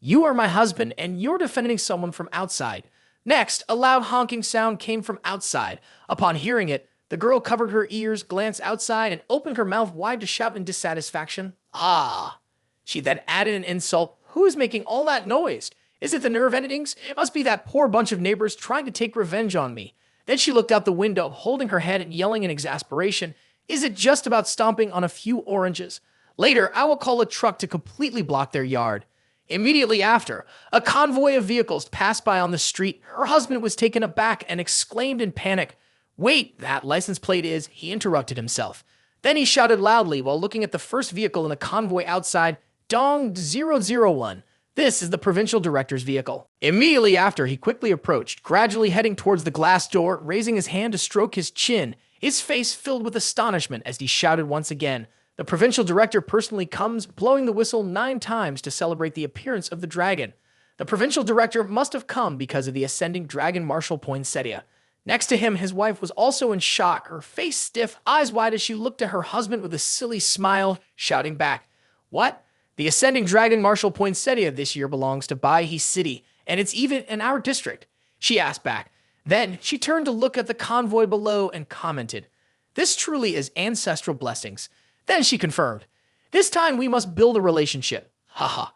You are my husband, and you're defending someone from outside." Next, a loud honking sound came from outside. Upon hearing it, the girl covered her ears, glanced outside, and opened her mouth wide to shout in dissatisfaction, "Ah!" She then added an insult, "Who is making all that noise? Is it the nerve endings? It must be that poor bunch of neighbors trying to take revenge on me." Then she looked out the window, holding her head and yelling in exasperation, "Is it just about stomping on a few oranges? Later, I will call a truck to completely block their yard." Immediately after, a convoy of vehicles passed by on the street. Her husband was taken aback and exclaimed in panic, "Wait, that license plate is..." He interrupted himself. Then he shouted loudly while looking at the first vehicle in the convoy outside, "Dong 001. This is the provincial director's vehicle." Immediately after, he quickly approached, gradually heading towards the glass door, raising his hand to stroke his chin, his face filled with astonishment as he shouted once again, "The provincial director personally comes, blowing the whistle 9 times to celebrate the appearance of the dragon." The provincial director must have come because of the ascending dragon martial poinsettia. Next to him, his wife was also in shock, her face stiff, eyes wide as she looked at her husband with a silly smile, shouting back, "What? The ascending dragon martial poinsettia this year belongs to Baihe City, and it's even in our district," she asked back. Then she turned to look at the convoy below and commented, "This truly is ancestral blessings." Then she confirmed, "This time we must build a relationship." Haha.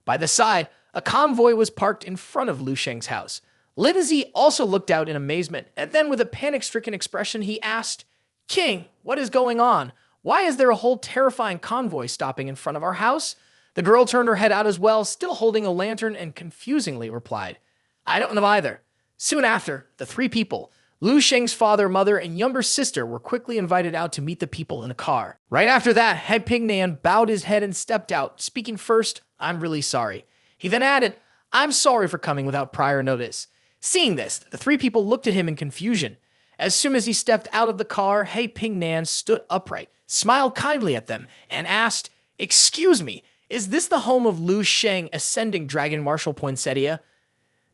By the side, a convoy was parked in front of Lu Sheng's house. Lindsay also looked out in amazement, and then with a panic-stricken expression, he asked, "King, what is going on? Why is there a whole terrifying convoy stopping in front of our house?" The girl turned her head out as well, still holding a lantern, and confusingly replied, "I don't know either." Soon after, the 3 people, Lu Sheng's father, mother, and younger sister, were quickly invited out to meet the people in a car. Right after that, Head Pignan bowed his head and stepped out, speaking first, "I'm really sorry." He then added, "I'm sorry for coming without prior notice." Seeing this, the 3 people looked at him in confusion. As soon as he stepped out of the car, Head Pignan stood upright, smiled kindly at them, and asked, "Excuse me, is this the home of Lu Sheng, ascending dragon martial poinsettia?"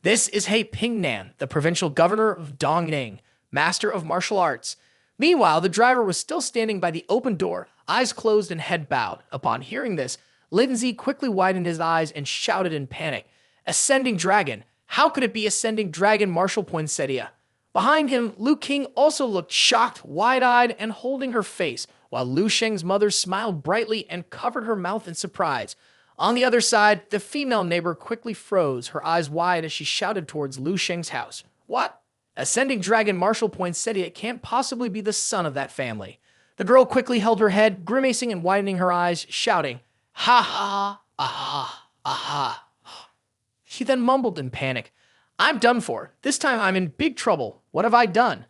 "This is Head Pignan, the provincial governor of Dongning, master of martial arts." Meanwhile, the driver was still standing by the open door, eyes closed and head bowed. Upon hearing this, Lindsay quickly widened his eyes and shouted in panic, "Ascending dragon! How could it be ascending dragon martial poinsettia?" Behind him, Lu King also looked shocked, wide-eyed, and holding her face, while Lu Sheng's mother smiled brightly and covered her mouth in surprise. On the other side, the female neighbor quickly froze, her eyes wide as she shouted towards Lu Sheng's house. "What? Ascending dragon martial poinsettia can't possibly be the son of that family." The girl quickly held her head, grimacing and widening her eyes, shouting, "Ha ha, aha, aha." She then mumbled in panic, "I'm done for. This time I'm in big trouble. What have I done?"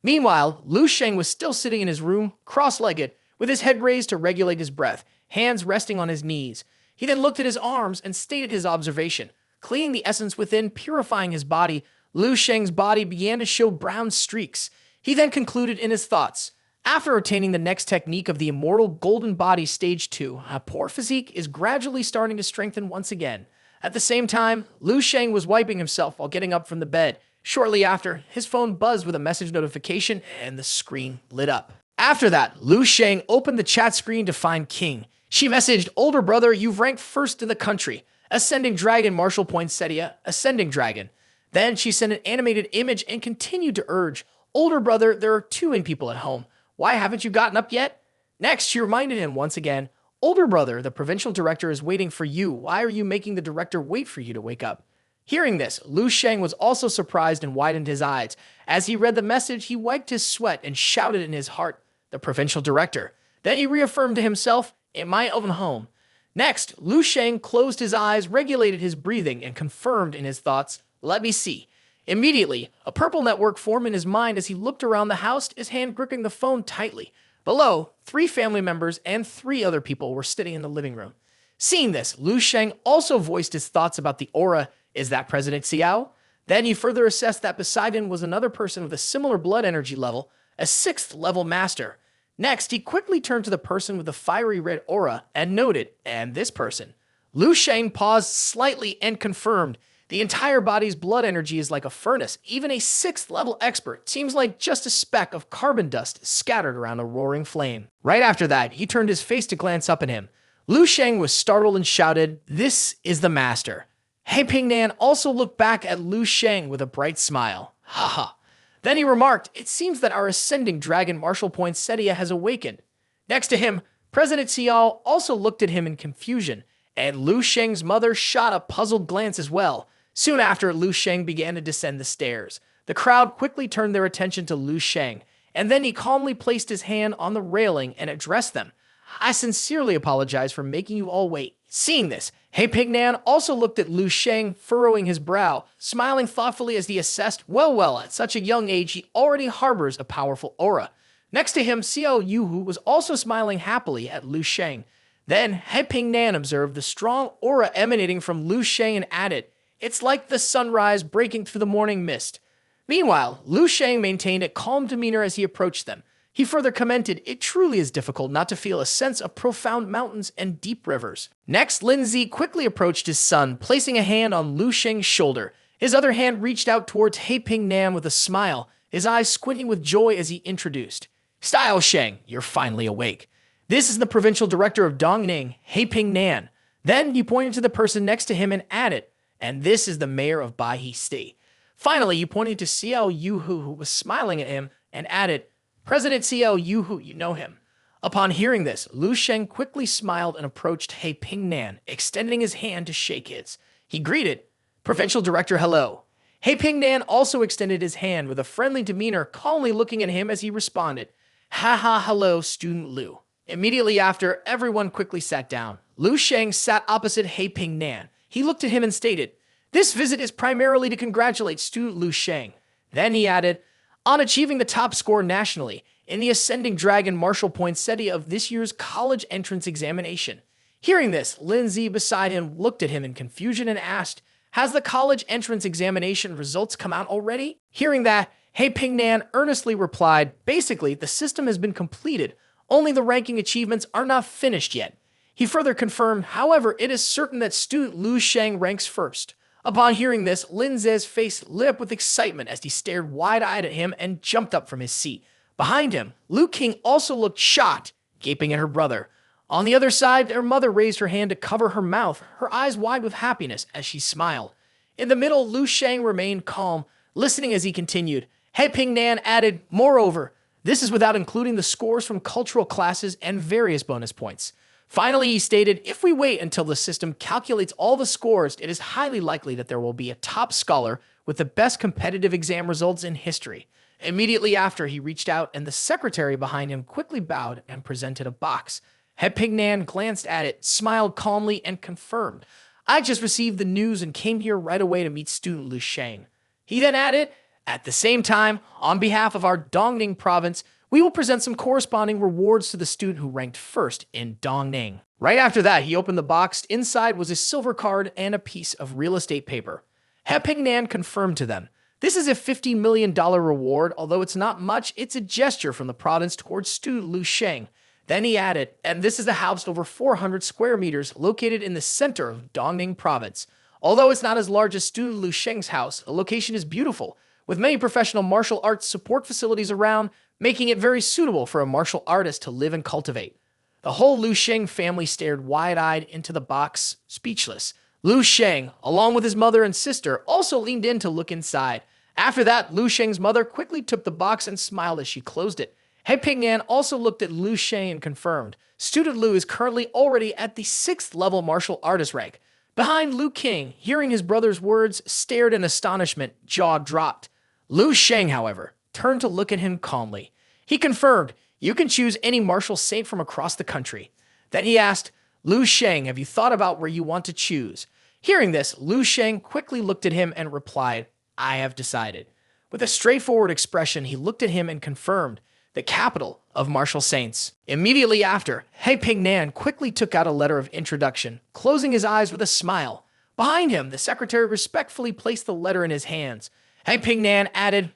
Meanwhile, Lu Sheng was still sitting in his room, cross-legged, with his head raised to regulate his breath, hands resting on his knees. He then looked at his arms and stated his observation. Cleaning the essence within, purifying his body, Lu Sheng's body began to show brown streaks. He then concluded in his thoughts. After attaining the next technique of the immortal golden body stage 2, a poor physique is gradually starting to strengthen once again. At the same time, Lu Sheng was wiping himself while getting up from the bed. Shortly after, his phone buzzed with a message notification and the screen lit up. After that, Lu Sheng opened the chat screen to find King. She messaged, "Older brother, you've ranked first in the country. Ascending Dragon Martial Poinsettia, Ascending Dragon." Then she sent an animated image and continued to urge, "Older brother, there are 2 people at home. Why haven't you gotten up yet?" Next, she reminded him once again, "Older brother, the provincial director is waiting for you. Why are you making the director wait for you to wake up?" Hearing this, Lu Sheng was also surprised and widened his eyes. As he read the message, he wiped his sweat and shouted in his heart, "The provincial director." Then he reaffirmed to himself, "In my own home." Next, Lu Sheng closed his eyes, regulated his breathing, and confirmed in his thoughts, "Let me see." Immediately, a purple network formed in his mind as he looked around the house, his hand gripping the phone tightly. Below, 3 family members and 3 other people were sitting in the living room. Seeing this, Lu Sheng also voiced his thoughts about the aura. Is that President Xiao? Then he further assessed that beside him was another person with a similar blood energy level, a 6th level master. Next, he quickly turned to the person with the fiery red aura and noted, "And this person." Lu Sheng paused slightly and confirmed, "The entire body's blood energy is like a furnace. Even a 6th level expert seems like just a speck of carbon dust scattered around a roaring flame." Right after that, he turned his face to glance up at him. Lu Sheng was startled and shouted, "This is the master." He Pingnan also looked back at Lu Sheng with a bright smile. Haha. Then he remarked, "It seems that our ascending dragon Martial Poinsettia has awakened." Next to him, President Xiao also looked at him in confusion, and Lu Sheng's mother shot a puzzled glance as well. Soon after, Lu Sheng began to descend the stairs. The crowd quickly turned their attention to Lu Sheng, and then he calmly placed his hand on the railing and addressed them. "I sincerely apologize for making you all wait." Seeing this, He Pingnan also looked at Lu Sheng, furrowing his brow, smiling thoughtfully as he assessed, well, at such a young age he already harbors a powerful aura. Next to him, Xiao Yuhu was also smiling happily at Lu Sheng. Then He Pingnan observed the strong aura emanating from Lu Sheng and added, "It's like the sunrise breaking through the morning mist." Meanwhile, Lu Sheng maintained a calm demeanor as he approached them. He further commented, "It truly is difficult not to feel a sense of profound mountains and deep rivers." Next, Lin Zi quickly approached his son, placing a hand on Lu Sheng's shoulder. His other hand reached out towards He Pingnan with a smile, his eyes squinting with joy as he introduced, "Style Sheng, you're finally awake. This is the provincial director of Dongning, He Pingnan." Then he pointed to the person next to him and added, "And this is the mayor of Baihe State." Finally, he pointed to Xiao Yuhu, who was smiling at him, and added, "President Xiao Yuhu, you know him." Upon hearing this, Lu Sheng quickly smiled and approached He Pingnan, extending his hand to shake his. He greeted, "Provincial Director, hello." He Pingnan also extended his hand with a friendly demeanor, calmly looking at him as he responded, "Haha, hello, Student Lu." Immediately after, everyone quickly sat down. Lu Sheng sat opposite He Pingnan. He looked at him and stated, "This visit is primarily to congratulate Student Lu Sheng." Then he added, "On achieving the top score nationally in the Ascending Dragon Martial Poinsettia of this year's college entrance examination." Hearing this, Lin Zi beside him looked at him in confusion and asked, "Has the college entrance examination results come out already?" Hearing that, He Pingnan earnestly replied, "Basically, the system has been completed, only the ranking achievements are not finished yet." He further confirmed, "However, it is certain that student Lu Sheng ranks first." Upon hearing this, Lin Zi's face lit up with excitement as he stared wide-eyed at him and jumped up from his seat. Behind him, Lu King also looked shocked, gaping at her brother. On the other side, their mother raised her hand to cover her mouth, her eyes wide with happiness as she smiled. In the middle, Lu Sheng remained calm, listening as he continued. He Pingnan added, "Moreover, this is without including the scores from cultural classes and various bonus points." Finally, he stated, "If we wait until the system calculates all the scores, it is highly likely that there will be a top scholar with the best competitive exam results in history." Immediately after, he reached out, and the secretary behind him quickly bowed and presented a box. He Pingnan glanced at it, smiled calmly, and confirmed, "I just received the news and came here right away to meet student Lu Sheng." He then added, "At the same time, on behalf of our Dongning province, We will present some corresponding rewards to the student who ranked first in Dongning. Right after that, he opened the box. Inside was a silver card and a piece of real estate paper. He Pingnan confirmed to them. This is a $50 million reward. Although it's not much, it's a gesture from the province towards student Lu Sheng. Then he added, and this is a house over 400 square meters located in the center of Dongning province. Although it's not as large as student Lu Sheng's house, the location is beautiful, with many professional martial arts support facilities around, making it very suitable for a martial artist to live and cultivate. The whole Lu Sheng family stared wide-eyed into the box, speechless. Lu Sheng, along with his mother and sister, also leaned in to look inside. After that, Lu Sheng's mother quickly took the box and smiled as she closed it. He Pingnan also looked at Lu Sheng and confirmed. Student Lu is currently already at the 6th level martial artist rank. Behind Lu King, hearing his brother's words, stared in astonishment, jaw dropped. Lu Sheng, however, turned to look at him calmly. He confirmed, you can choose any martial saint from across the country. Then he asked, Lu Sheng, have you thought about where you want to choose? Hearing this, Lu Sheng quickly looked at him and replied, I have decided. With a straightforward expression, he looked at him and confirmed, the capital of martial saints. Immediately after, He Pingnan quickly took out a letter of introduction, closing his eyes with a smile. Behind him, the secretary respectfully placed the letter in his hands. He Pingnan added,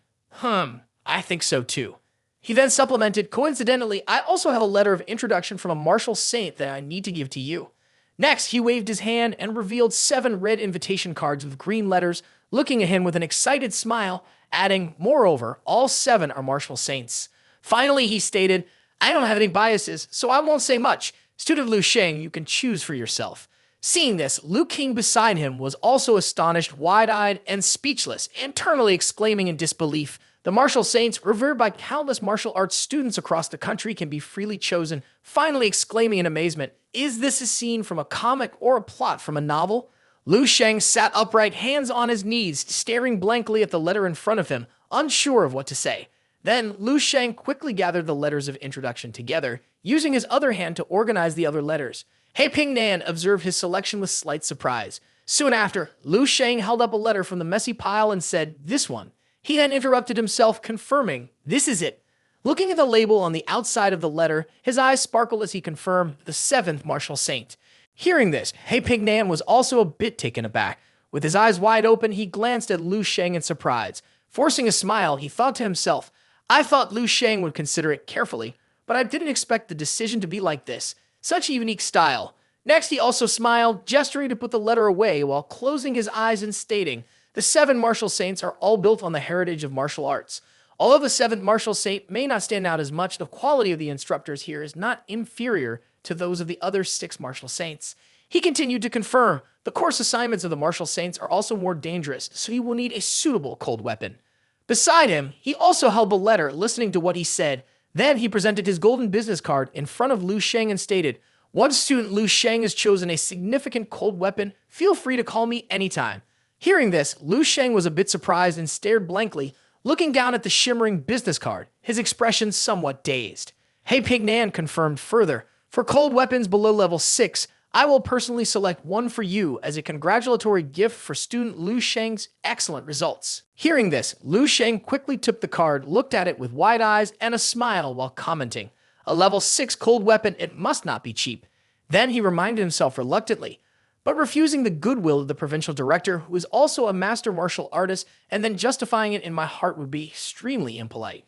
I think so too. He then supplemented, coincidentally, I also have a letter of introduction from a martial saint that I need to give to you. Next, he waved his hand and revealed 7 red invitation cards with green letters, looking at him with an excited smile, adding, moreover, all 7 are martial saints. Finally, he stated, I don't have any biases, so I won't say much. Student Lu Sheng, you can choose for yourself. Seeing this, Lu King beside him was also astonished, wide-eyed, and speechless, internally exclaiming in disbelief. The martial saints, revered by countless martial arts students across the country, can be freely chosen, finally exclaiming in amazement, is this a scene from a comic or a plot from a novel? Lu Sheng sat upright, hands on his knees, staring blankly at the letter in front of him, unsure of what to say. Then, Lu Sheng quickly gathered the letters of introduction together, using his other hand to organize the other letters. He Pingnan observed his selection with slight surprise. Soon after, Lu Sheng held up a letter from the messy pile and said, this one. He then interrupted himself, confirming, this is it. Looking at the label on the outside of the letter, his eyes sparkled as he confirmed, the 7th martial saint. Hearing this, He Pingnan was also a bit taken aback. With his eyes wide open, he glanced at Lu Sheng in surprise. Forcing a smile, he thought to himself, I thought Lu Sheng would consider it carefully, but I didn't expect the decision to be like this. Such a unique style. Next, he also smiled, gesturing to put the letter away while closing his eyes and stating, the 7 martial saints are all built on the heritage of martial arts. Although the 7th martial saint may not stand out as much, the quality of the instructors here is not inferior to those of the other 6 martial saints. He continued to confirm, the course assignments of the martial saints are also more dangerous, so he will need a suitable cold weapon. Beside him, he also held the letter, listening to what he said. Then he presented his golden business card in front of Lu Sheng and stated, once student Lu Sheng has chosen a significant cold weapon, feel free to call me anytime. Hearing this, Lu Sheng was a bit surprised and stared blankly, looking down at the shimmering business card, his expression somewhat dazed. He Pingnan confirmed further, for cold weapons below level 6, I will personally select one for you as a congratulatory gift for student Lu Sheng's excellent results. Hearing this, Lu Sheng quickly took the card, looked at it with wide eyes and a smile while commenting, a level 6 cold weapon, it must not be cheap. Then he reminded himself reluctantly, but refusing the goodwill of the provincial director, who is also a master martial artist, and then justifying it in my heart would be extremely impolite.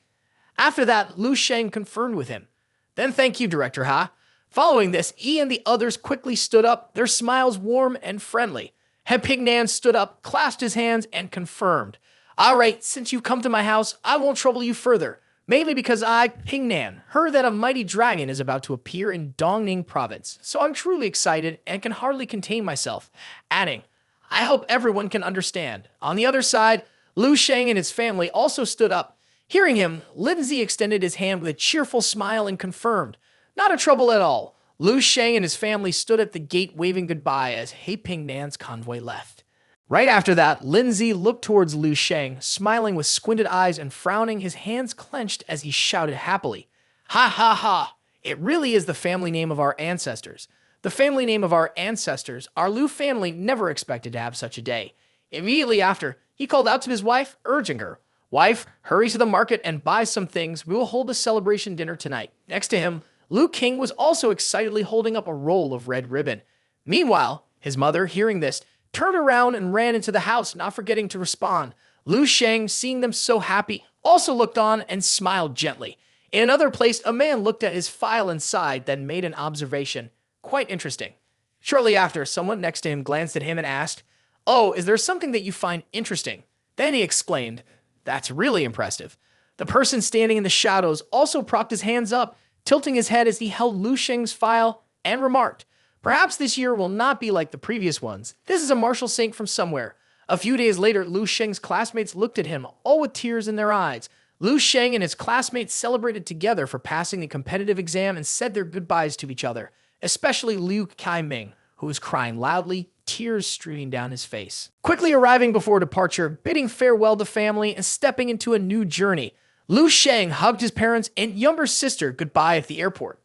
After that, Lu Sheng confirmed with him. Then thank you, Director Ha. Following this, he and the others quickly stood up, their smiles warm and friendly. He Pingnan stood up, clasped his hands, and confirmed. All right, since you've come to my house, I won't trouble you further. Mainly because I, Pingnan, heard that a mighty dragon is about to appear in Dongning province, so I'm truly excited and can hardly contain myself, adding, I hope everyone can understand. On the other side, Lu Sheng and his family also stood up. Hearing him, Lindsay extended his hand with a cheerful smile and confirmed, not a trouble at all. Lu Sheng and his family stood at the gate waving goodbye as He Pingnan's convoy left. Right after that, Lindsay looked towards Lu Sheng, smiling with squinted eyes and frowning, his hands clenched as he shouted happily, ha ha ha, it really is the family name of our ancestors. The family name of our ancestors, our Lu family never expected to have such a day. Immediately after, he called out to his wife, urging her, Wife, hurry to the market and buy some things. We will hold a celebration dinner tonight. Next to him, Lu King was also excitedly holding up a roll of red ribbon. Meanwhile, his mother, hearing this, turned around and ran into the house, not forgetting to respond. Lu Sheng, seeing them so happy, also looked on and smiled gently. In another place, a man looked at his file inside, then made an observation. Quite interesting. Shortly after, someone next to him glanced at him and asked, "Oh, is there something that you find interesting?" Then he exclaimed, "That's really impressive." The person standing in the shadows also propped his hands up, tilting his head as he held Lu Sheng's file, and remarked, "Perhaps this year will not be like the previous ones. This is a martial saint from somewhere." A few days later, Lu Sheng's classmates looked at him, all with tears in their eyes. Lu Sheng and his classmates celebrated together for passing the competitive exam and said their goodbyes to each other, especially Liu Kai-ming, who was crying loudly, tears streaming down his face. Quickly arriving before departure, bidding farewell to family and stepping into a new journey, Lu Sheng hugged his parents and younger sister goodbye at the airport.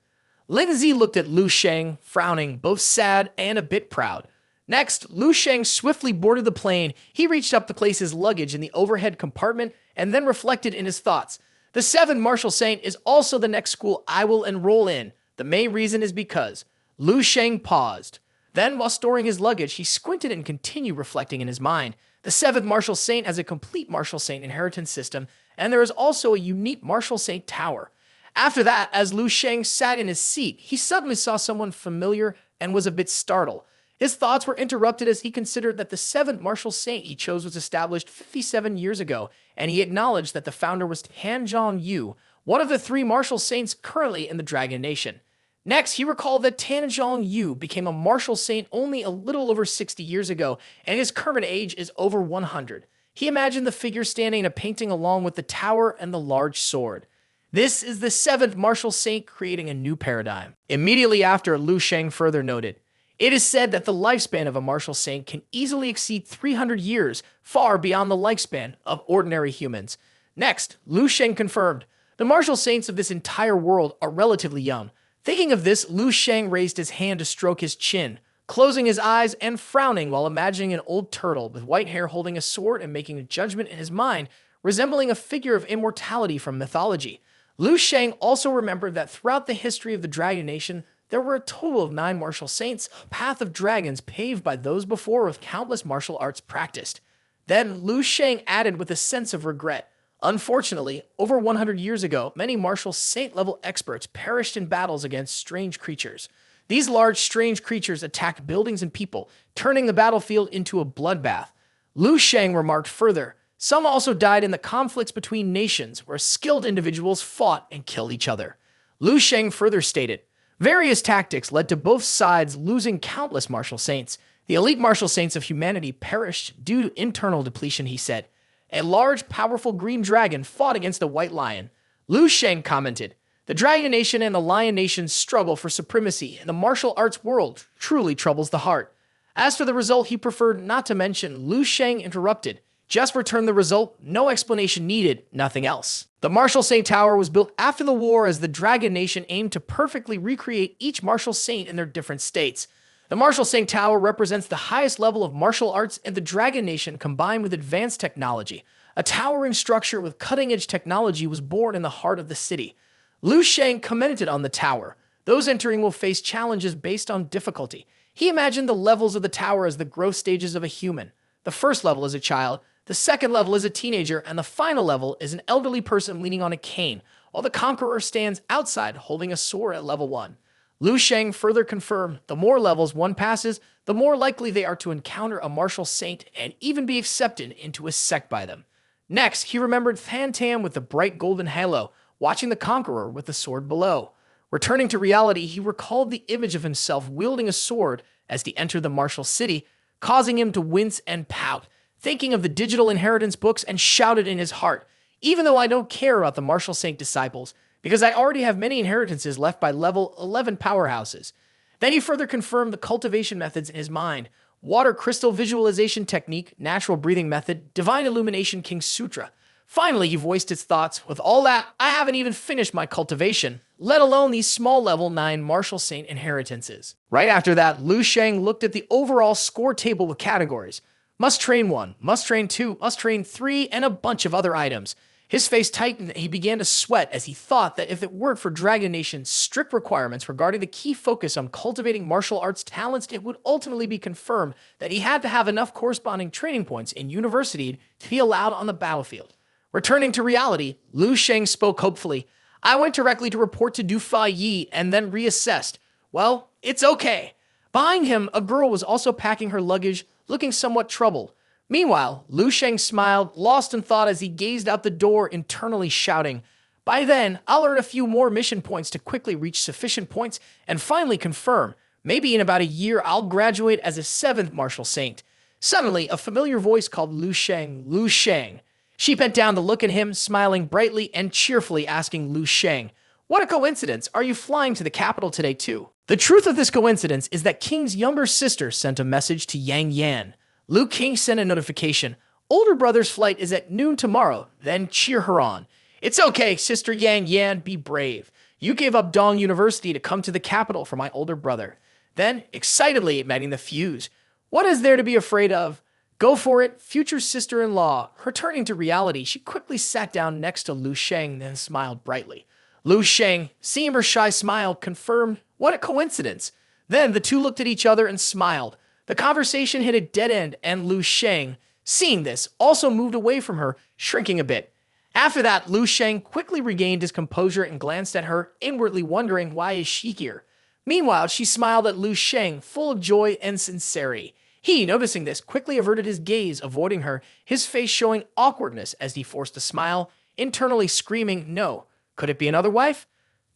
Lin Zi looked at Lu Sheng, frowning, both sad and a bit proud. Next, Lu Sheng swiftly boarded the plane. He reached up to place his luggage in the overhead compartment and then reflected in his thoughts. The 7th Martial Saint is also the next school I will enroll in. The main reason is because Lu Sheng paused. Then, while storing his luggage, he squinted and continued reflecting in his mind. The 7th Martial Saint has a complete Martial Saint inheritance system, and there is also a unique Martial Saint tower. After that, as Lu Sheng sat in his seat, he suddenly saw someone familiar and was a bit startled. His thoughts were interrupted as he considered that the 7th Martial Saint he chose was established 57 years ago, and he acknowledged that the founder was Tanzhong Yu, one of the 3 Martial Saints currently in the Dragon Nation. Next, he recalled that Tanzhong Yu became a Martial Saint only a little over 60 years ago, and his current age is over 100. He imagined the figure standing in a painting along with the tower and the large sword. This is the 7th Martial Saint creating a new paradigm. Immediately after, Lu Sheng further noted, "It is said that the lifespan of a Martial Saint can easily exceed 300 years, far beyond the lifespan of ordinary humans." Next, Lu Sheng confirmed, "The Martial Saints of this entire world are relatively young." Thinking of this, Lu Sheng raised his hand to stroke his chin, closing his eyes and frowning while imagining an old turtle with white hair holding a sword and making a judgment in his mind, resembling a figure of immortality from mythology. Lu Sheng also remembered that throughout the history of the Dragon Nation, there were a total of 9 martial saints, a path of dragons paved by those before with countless martial arts practiced. Then Lu Sheng added with a sense of regret, "Unfortunately, over 100 years ago, many martial saint-level experts perished in battles against strange creatures. These large, strange creatures attacked buildings and people, turning the battlefield into a bloodbath." Lu Sheng remarked further, "Some also died in the conflicts between nations, where skilled individuals fought and killed each other." Lu Sheng further stated, "Various tactics led to both sides losing countless martial saints. The elite martial saints of humanity perished due to internal depletion," he said. "A large, powerful green dragon fought against a white lion." Lu Sheng commented, "The Dragon Nation and the Lion Nation's struggle for supremacy in the martial arts world truly troubles the heart." As for the result he preferred not to mention, Lu Sheng interrupted, "Just return the result, no explanation needed, nothing else." The Martial Saint Tower was built after the war as the Dragon Nation aimed to perfectly recreate each martial saint in their different states. The Martial Saint Tower represents the highest level of martial arts in the Dragon Nation combined with advanced technology. A towering structure with cutting-edge technology was born in the heart of the city. Lu Sheng commented on the tower. Those entering will face challenges based on difficulty. He imagined the levels of the tower as the growth stages of a human. The first level is a child, the second level is a teenager, and the final level is an elderly person leaning on a cane, while the conqueror stands outside holding a sword at level 1. Lu Sheng further confirmed the more levels one passes, the more likely they are to encounter a martial saint and even be accepted into a sect by them. Next, he remembered Than Tam with the bright golden halo, watching the conqueror with the sword below. Returning to reality, he recalled the image of himself wielding a sword as he entered the martial city, causing him to wince and pout, thinking of the digital inheritance books and shouted in his heart, "Even though I don't care about the martial saint disciples, because I already have many inheritances left by level 11 powerhouses." Then he further confirmed the cultivation methods in his mind: water crystal visualization technique, natural breathing method, divine illumination King Sutra. Finally, he voiced his thoughts, "With all that, I haven't even finished my cultivation, let alone these small level 9 martial saint inheritances." Right after that, Lu Sheng looked at the overall score table with categories. Must train 1, must train 2, must train 3, and a bunch of other items. His face tightened and he began to sweat as he thought that if it weren't for Dragon Nation's strict requirements regarding the key focus on cultivating martial arts talents, it would ultimately be confirmed that he had to have enough corresponding training points in university to be allowed on the battlefield. Returning to reality, Lu Sheng spoke hopefully. I went directly to report to Du Fa Yi and then reassessed. Well, it's okay. Behind him, a girl was also packing her luggage, looking somewhat troubled. Meanwhile, Lu Sheng smiled, lost in thought as he gazed out the door, internally shouting, "By then, I'll earn a few more mission points to quickly reach sufficient points and finally confirm. Maybe in about a year, I'll graduate as a 7th Martial Saint." Suddenly, a familiar voice called Lu Sheng, Lu Sheng. She bent down to look at him, smiling brightly and cheerfully, asking Lu Sheng, "What a coincidence! Are you flying to the capital today too?" The truth of this coincidence is that King's younger sister sent a message to Yang Yan. Liu King sent a notification. Older brother's flight is at noon tomorrow, then cheer her on. It's okay, Sister Yang Yan, be brave. You gave up Dong University to come to the capital for my older brother. Then, excitedly igniting the fuse. What is there to be afraid of? Go for it, future sister-in-law. Returning to reality, she quickly sat down next to Lu Sheng, then smiled brightly. Lu Sheng, seeing her shy smile, confirmed, what a coincidence. Then the two looked at each other and smiled. The conversation hit a dead end, and Lu Sheng, seeing this, also moved away from her, shrinking a bit. After that, Lu Sheng quickly regained his composure and glanced at her, inwardly wondering why is she here. Meanwhile, she smiled at Lu Sheng, full of joy and sincerity. He, noticing this, quickly averted his gaze, avoiding her, his face showing awkwardness as he forced a smile, internally screaming, no. Could it be another wife?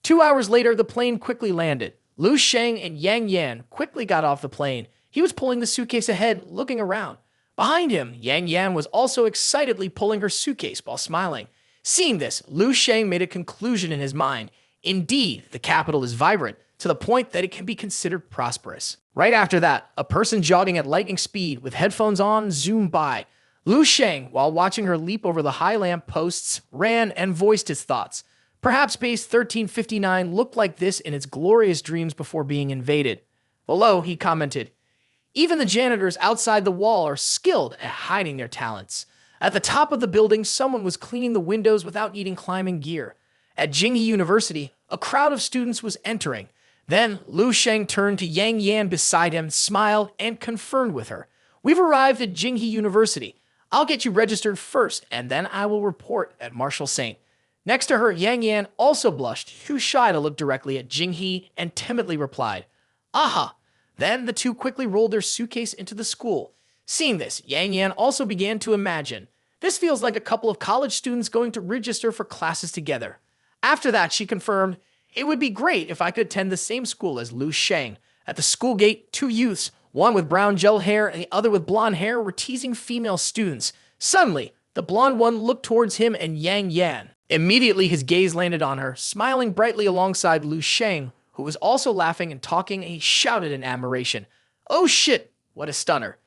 2 hours later, the plane quickly landed. Lu Sheng and Yang Yan quickly got off the plane. He was pulling the suitcase ahead, looking around. Behind him, Yang Yan was also excitedly pulling her suitcase while smiling. Seeing this, Lu Sheng made a conclusion in his mind. Indeed, the capital is vibrant, to the point that it can be considered prosperous. Right after that, a person jogging at lightning speed with headphones on zoomed by. Lu Sheng, while watching her leap over the high lamp posts, ran and voiced his thoughts. Perhaps base 1359 looked like this in its glorious dreams before being invaded. Below, he commented, even the janitors outside the wall are skilled at hiding their talents. At the top of the building, someone was cleaning the windows without needing climbing gear. At Jinghe University, a crowd of students was entering. Then, Lu Sheng turned to Yang Yan beside him, smiled, and confirmed with her. We've arrived at Jinghe University. I'll get you registered first, and then I will report at Martial Saint. Next to her, Yang Yan also blushed, too shy to look directly at Jinghe, and timidly replied, aha. Then the two quickly rolled their suitcase into the school. Seeing this, Yang Yan also began to imagine. This feels like a couple of college students going to register for classes together. After that, she confirmed, it would be great if I could attend the same school as Lu Sheng. At the school gate, two youths, one with brown gel hair and the other with blonde hair, were teasing female students. Suddenly, the blonde one looked towards him and Yang Yan. Immediately, his gaze landed on her, smiling brightly alongside Lu Sheng, who was also laughing and talking, and he shouted in admiration, oh shit, what a stunner.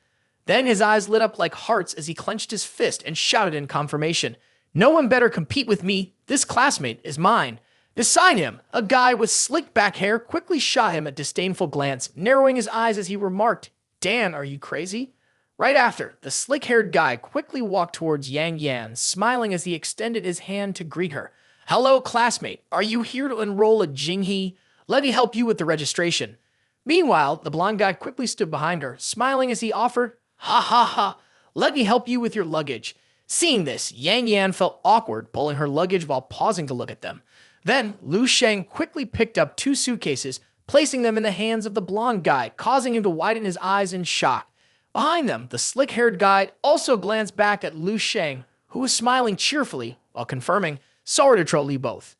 Then his eyes lit up like hearts as he clenched his fist and shouted in confirmation, no one better compete with me, this classmate is mine. Beside him, a guy with slick back hair quickly shot him a disdainful glance, narrowing his eyes as he remarked, Dan, are you crazy? Right after, the slick-haired guy quickly walked towards Yang Yan, smiling as he extended his hand to greet her. Hello, classmate, are you here to enroll at Jinghe? Let me help you with the registration. Meanwhile, the blonde guy quickly stood behind her, smiling as he offered, ha ha ha, let me help you with your luggage. Seeing this, Yang Yan felt awkward pulling her luggage while pausing to look at them. Then, Lu Sheng quickly picked up two suitcases, placing them in the hands of the blonde guy, causing him to widen his eyes in shock. Behind them, the slick-haired guy also glanced back at Lu Sheng, who was smiling cheerfully while confirming, sorry to trouble you both.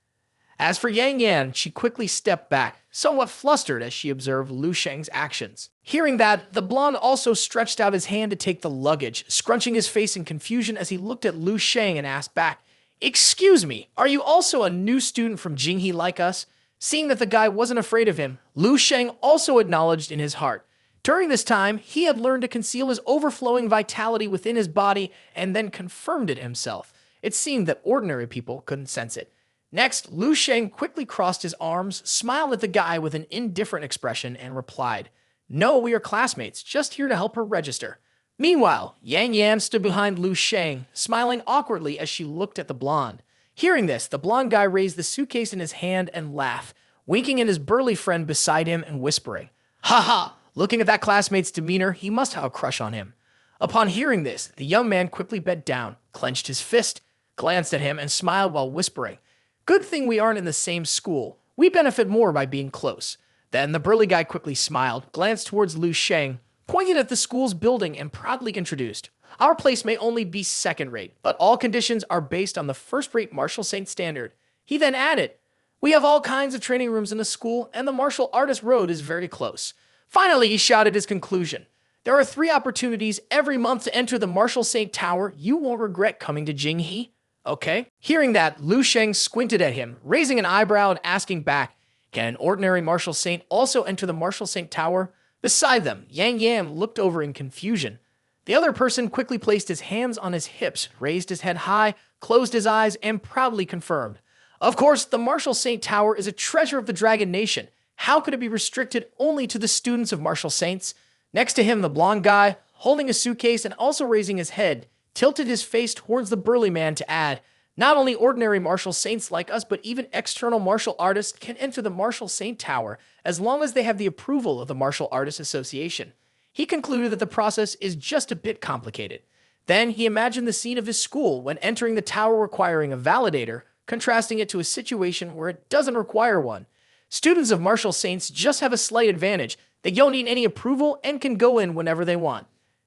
As for Yang Yan, she quickly stepped back, somewhat flustered as she observed Lu Sheng's actions. Hearing that, the blonde also stretched out his hand to take the luggage, scrunching his face in confusion as he looked at Lu Sheng and asked back, excuse me, are you also a new student from Jinghe like us? Seeing that the guy wasn't afraid of him, Lu Sheng also acknowledged in his heart. During this time, he had learned to conceal his overflowing vitality within his body and then confirmed it himself. It seemed that ordinary people couldn't sense it. Next, Lu Sheng quickly crossed his arms, smiled at the guy with an indifferent expression, and replied, no, we are classmates, just here to help her register. Meanwhile, Yang Yan stood behind Lu Sheng, smiling awkwardly as she looked at the blonde. Hearing this, the blonde guy raised the suitcase in his hand and laughed, winking at his burly friend beside him and whispering, "Ha ha!" Looking at that classmate's demeanor, he must have a crush on him. Upon hearing this, the young man quickly bent down, clenched his fist, glanced at him, and smiled while whispering, "Good thing we aren't in the same school. We benefit more by being close." Then the burly guy quickly smiled, glanced towards Lu Sheng, pointed at the school's building, and proudly introduced, "Our place may only be second-rate, but all conditions are based on the first-rate martial saint standard." He then added, "We have all kinds of training rooms in the school, and the martial artist road is very close." Finally, he shouted his conclusion. "There are 3 opportunities every month to enter the Martial Saint Tower. You won't regret coming to Jinghe." Okay. Hearing that, Lu Sheng squinted at him, raising an eyebrow and asking back, "Can an ordinary Martial Saint also enter the Martial Saint Tower?" Beside them, Yang Yan looked over in confusion. The other person quickly placed his hands on his hips, raised his head high, closed his eyes, and proudly confirmed, "Of course, the Martial Saint Tower is a treasure of the Dragon Nation. How could it be restricted only to the students of Martial Saints?" Next to him, the blonde guy, holding a suitcase and also raising his head, tilted his face towards the burly man to add, "Not only ordinary martial saints like us, but even external martial artists can enter the Martial Saint Tower as long as they have the approval of the Martial Artists Association." He concluded that the process is just a bit complicated. Then he imagined the scene of his school when entering the tower requiring a validator, contrasting it to a situation where it doesn't require one. Students of Martial Saints just have a slight advantage. They don't need any approval and can go in whenever they want.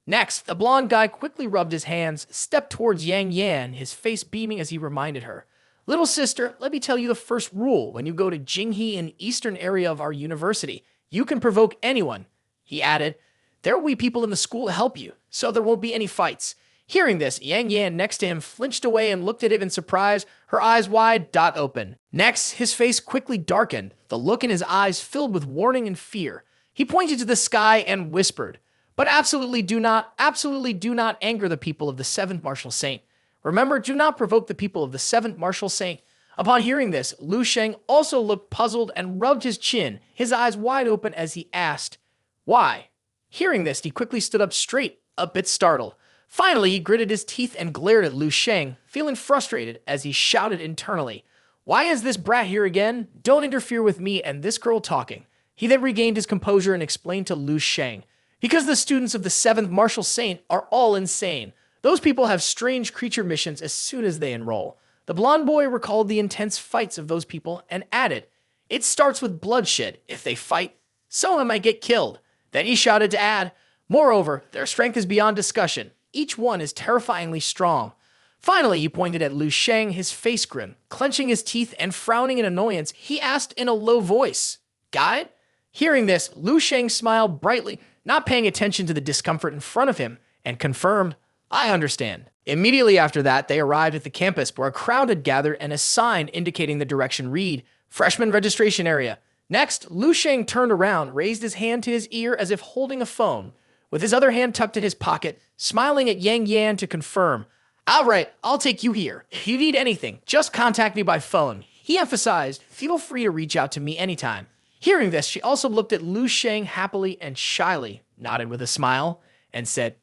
Next, the blonde guy quickly rubbed his hands, stepped towards Yang Yan, his face beaming as he reminded her, "Little sister, let me tell you the first rule when you go to Jinghe in the eastern area of our university. You can provoke anyone." He added, "There will be people in the school to help you, so there won't be any fights." Hearing this, Yang Yan next to him flinched away and looked at him in surprise, her eyes wide, dot open. Next, his face quickly darkened, the look in his eyes filled with warning and fear. He pointed to the sky and whispered, "But absolutely do not anger the people of the 7th Martial Saint. Remember, do not provoke the people of the 7th Martial Saint." Upon hearing this, Lu Sheng also looked puzzled and rubbed his chin, his eyes wide open as he asked, "Why?" Hearing this, he quickly stood up straight, a bit startled. Finally, he gritted his teeth and glared at Lu Sheng, feeling frustrated as he shouted internally, "Why is this brat here again? Don't interfere with me and this girl talking." He then regained his composure and explained to Lu Sheng, "Because the students of the 7th Martial Saint are all insane. Those people have strange creature missions as soon as they enroll." The blonde boy recalled the intense fights of those people and added, "It starts with bloodshed. If they fight, some of them might get killed." Then he shouted to add, "Moreover, their strength is beyond discussion. Each one is terrifyingly strong." Finally, he pointed at Lu Sheng, his face grim. Clenching his teeth and frowning in annoyance, he asked in a low voice, "Got it?" Hearing this, Lu Sheng smiled brightly, not paying attention to the discomfort in front of him, and confirmed, "I understand." Immediately after that, they arrived at the campus where a crowd had gathered and a sign indicating the direction read, "Freshman Registration Area." Next, Lu Sheng turned around, raised his hand to his ear as if holding a phone, with his other hand tucked in his pocket, smiling at Yang Yan to confirm, "All right, I'll take you here. If you need anything, just contact me by phone." He emphasized, "Feel free to reach out to me anytime." Hearing this, she also looked at Lu Sheng happily and shyly, nodded with a smile, and said,